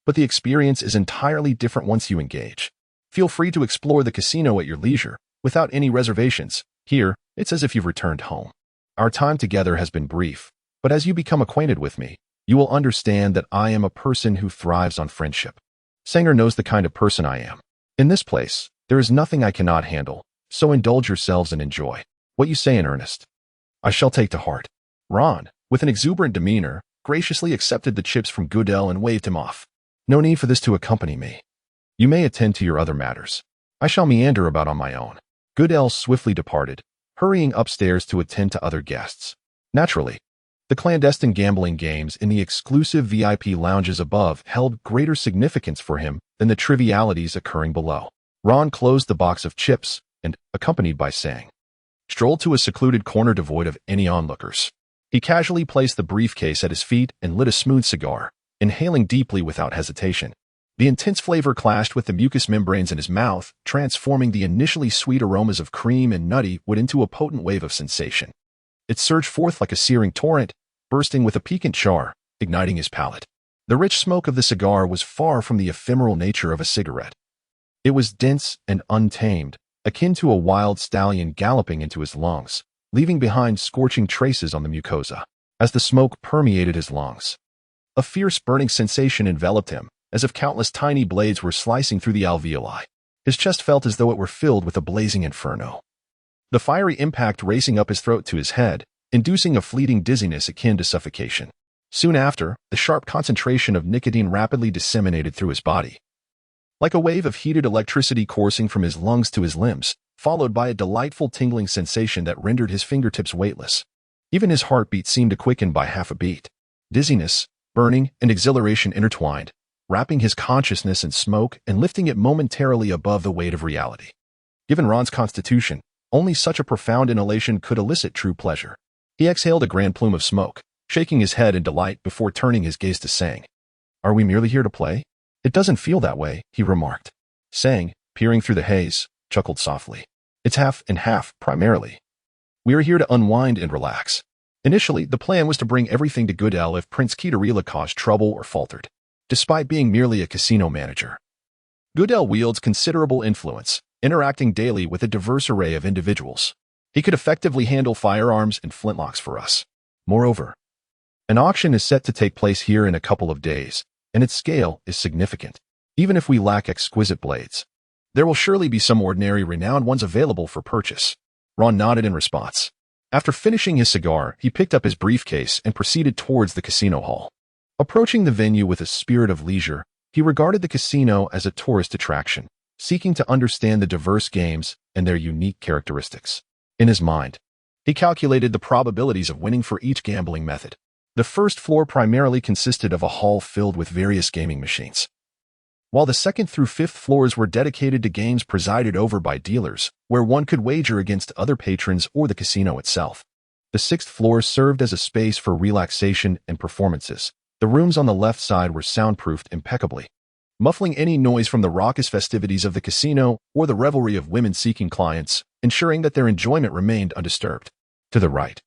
but the experience is entirely different once you engage. Feel free to explore the casino at your leisure, without any reservations. Here, it's as if you've returned home. Our time together has been brief, but as you become acquainted with me, you will understand that I am a person who thrives on friendship. Sanger knows the kind of person I am. In this place, there is nothing I cannot handle, so indulge yourselves and enjoy. What you say in earnest, I shall take to heart. Ron, With an exuberant demeanor, graciously accepted the chips from Goodell and waved him off. No need for this to accompany me. You may attend to your other matters. I shall meander about on my own. Goodell swiftly departed, hurrying upstairs to attend to other guests. Naturally, the clandestine gambling games in the exclusive VIP lounges above held greater significance for him than the trivialities occurring below. Ron closed the box of chips and, accompanied by Sang, strolled to a secluded corner devoid of any onlookers. He casually placed the briefcase at his feet and lit a smooth cigar, inhaling deeply without hesitation. The intense flavor clashed with the mucous membranes in his mouth, transforming the initially sweet aromas of cream and nutty wood into a potent wave of sensation. It surged forth like a searing torrent, bursting with a piquant char, igniting his palate. The rich smoke of the cigar was far from the ephemeral nature of a cigarette. It was dense and untamed, akin to a wild stallion galloping into his lungs, leaving behind scorching traces on the mucosa. As the smoke permeated his lungs, a fierce burning sensation enveloped him, as if countless tiny blades were slicing through the alveoli. His chest felt as though it were filled with a blazing inferno. The fiery impact racing up his throat to his head, inducing a fleeting dizziness akin to suffocation. Soon after, the sharp concentration of nicotine rapidly disseminated through his body. Like a wave of heated electricity coursing from his lungs to his limbs, followed by a delightful tingling sensation that rendered his fingertips weightless. Even his heartbeat seemed to quicken by half a beat. Dizziness, burning, and exhilaration intertwined, wrapping his consciousness in smoke and lifting it momentarily above the weight of reality. Given Ron's constitution, only such a profound inhalation could elicit true pleasure. He exhaled a grand plume of smoke, shaking his head in delight before turning his gaze to Sang. Are we merely here to play? It doesn't feel that way, he remarked. Sang, peering through the haze, chuckled softly. It's half and half, primarily. We are here to unwind and relax. Initially, the plan was to bring everything to Goodell if Prince Kitarila caused trouble or faltered. Despite being merely a casino manager, Goodell wields considerable influence, interacting daily with a diverse array of individuals. He could effectively handle firearms and flintlocks for us. Moreover, an auction is set to take place here in a couple of days, and its scale is significant. Even if we lack exquisite blades, there will surely be some ordinary renowned ones available for purchase. Ron nodded in response. After finishing his cigar, he picked up his briefcase and proceeded towards the casino hall. Approaching the venue with a spirit of leisure, he regarded the casino as a tourist attraction, seeking to understand the diverse games and their unique characteristics. In his mind, he calculated the probabilities of winning for each gambling method. The first floor primarily consisted of a hall filled with various gaming machines, while the second through fifth floors were dedicated to games presided over by dealers, where one could wager against other patrons or the casino itself. The sixth floor served as a space for relaxation and performances. The rooms on the left side were soundproofed impeccably, muffling any noise from the raucous festivities of the casino or the revelry of women seeking clients, ensuring that their enjoyment remained undisturbed. To the right,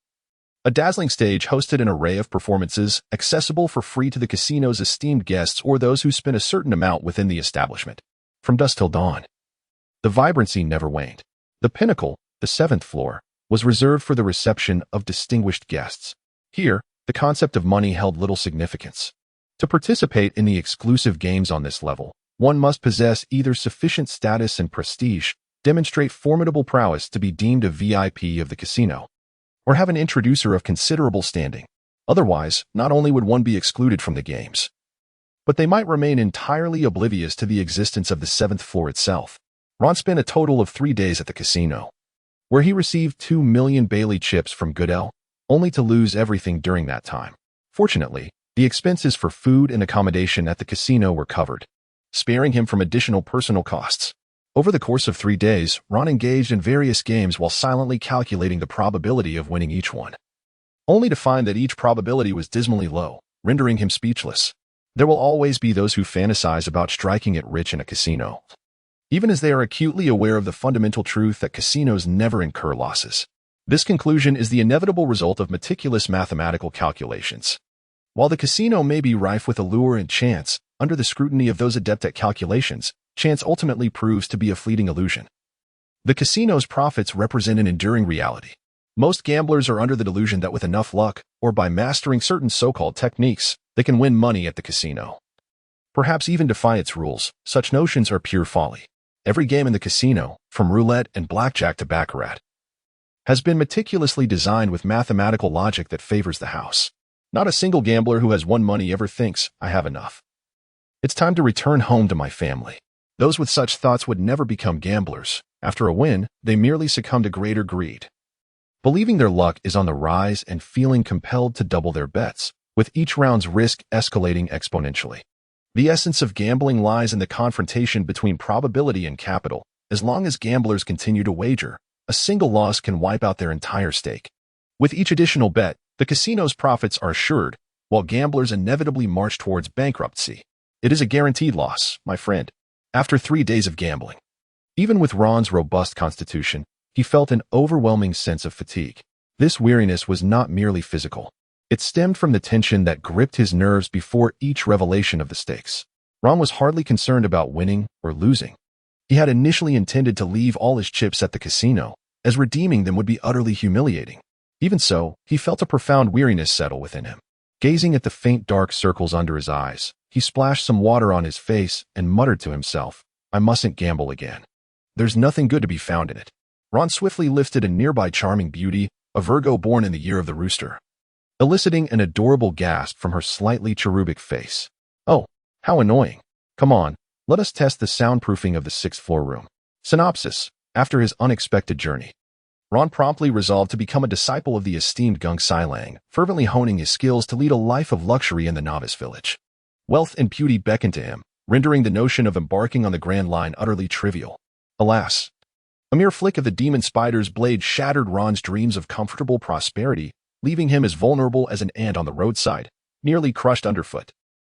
a dazzling stage hosted an array of performances accessible for free to the casino's esteemed guests or those who spent a certain amount within the establishment. From dusk till dawn, the vibrancy never waned. The pinnacle, the seventh floor, was reserved for the reception of distinguished guests. Here, the concept of money held little significance. To participate in the exclusive games on this level, one must possess either sufficient status and prestige, demonstrate formidable prowess to be deemed a VIP of the casino, or have an introducer of considerable standing. Otherwise, not only would one be excluded from the games, but they might remain entirely oblivious to the existence of the seventh floor itself. Ron spent a total of 3 days at the casino, where he received 2 million Bailey chips from Goodell, only to lose everything during that time. Fortunately, the expenses for food and accommodation at the casino were covered, sparing him from additional personal costs. Over the course of 3 days, Ron engaged in various games while silently calculating the probability of winning each one, only to find that each probability was dismally low, rendering him speechless. There will always be those who fantasize about striking it rich in a casino, even as they are acutely aware of the fundamental truth that casinos never incur losses. This conclusion is the inevitable result of meticulous mathematical calculations. While the casino may be rife with allure and chance, under the scrutiny of those adept at calculations, chance ultimately proves to be a fleeting illusion. The casino's profits represent an enduring reality. Most gamblers are under the delusion that with enough luck, or by mastering certain so-called techniques, they can win money at the casino. Perhaps even defy its rules. Such notions are pure folly. Every game in the casino, from roulette and blackjack to baccarat, has been meticulously designed with mathematical logic that favors the house. Not a single gambler who has won money ever thinks, I have enough. It's time to return home to my family. Those with such thoughts would never become gamblers. After a win, they merely succumb to greater greed. Believing their luck is on the rise and feeling compelled to double their bets, with each round's risk escalating exponentially. The essence of gambling lies in the confrontation between probability and capital. As long as gamblers continue to wager, a single loss can wipe out their entire stake. With each additional bet, the casino's profits are assured, while gamblers inevitably march towards bankruptcy. It is a guaranteed loss, my friend. After 3 days of gambling, even with Ron's robust constitution, he felt an overwhelming sense of fatigue. This weariness was not merely physical. It stemmed from the tension that gripped his nerves before each revelation of the stakes. Ron was hardly concerned about winning or losing. He had initially intended to leave all his chips at the casino, as redeeming them would be utterly humiliating. Even so, he felt a profound weariness settle within him. Gazing at the faint dark circles under his eyes, he splashed some water on his face and muttered to himself, I mustn't gamble again. There's nothing good to be found in it. Ron swiftly lifted a nearby charming beauty, a Virgo born in the year of the rooster, eliciting an adorable gasp from her slightly cherubic face. Oh, how annoying. Come on, let us test the soundproofing of the 6th floor room. Synopsis. After his unexpected journey, Ron promptly resolved to become a disciple of the esteemed Geng Silang, fervently honing his skills to lead a life of luxury in the novice village. Wealth and beauty beckoned to him, rendering the notion of embarking on the grand line utterly trivial. Alas, a mere flick of the demon spider's blade shattered Ron's dreams of comfortable prosperity, leaving him as vulnerable as an ant on the roadside, nearly crushed underfoot.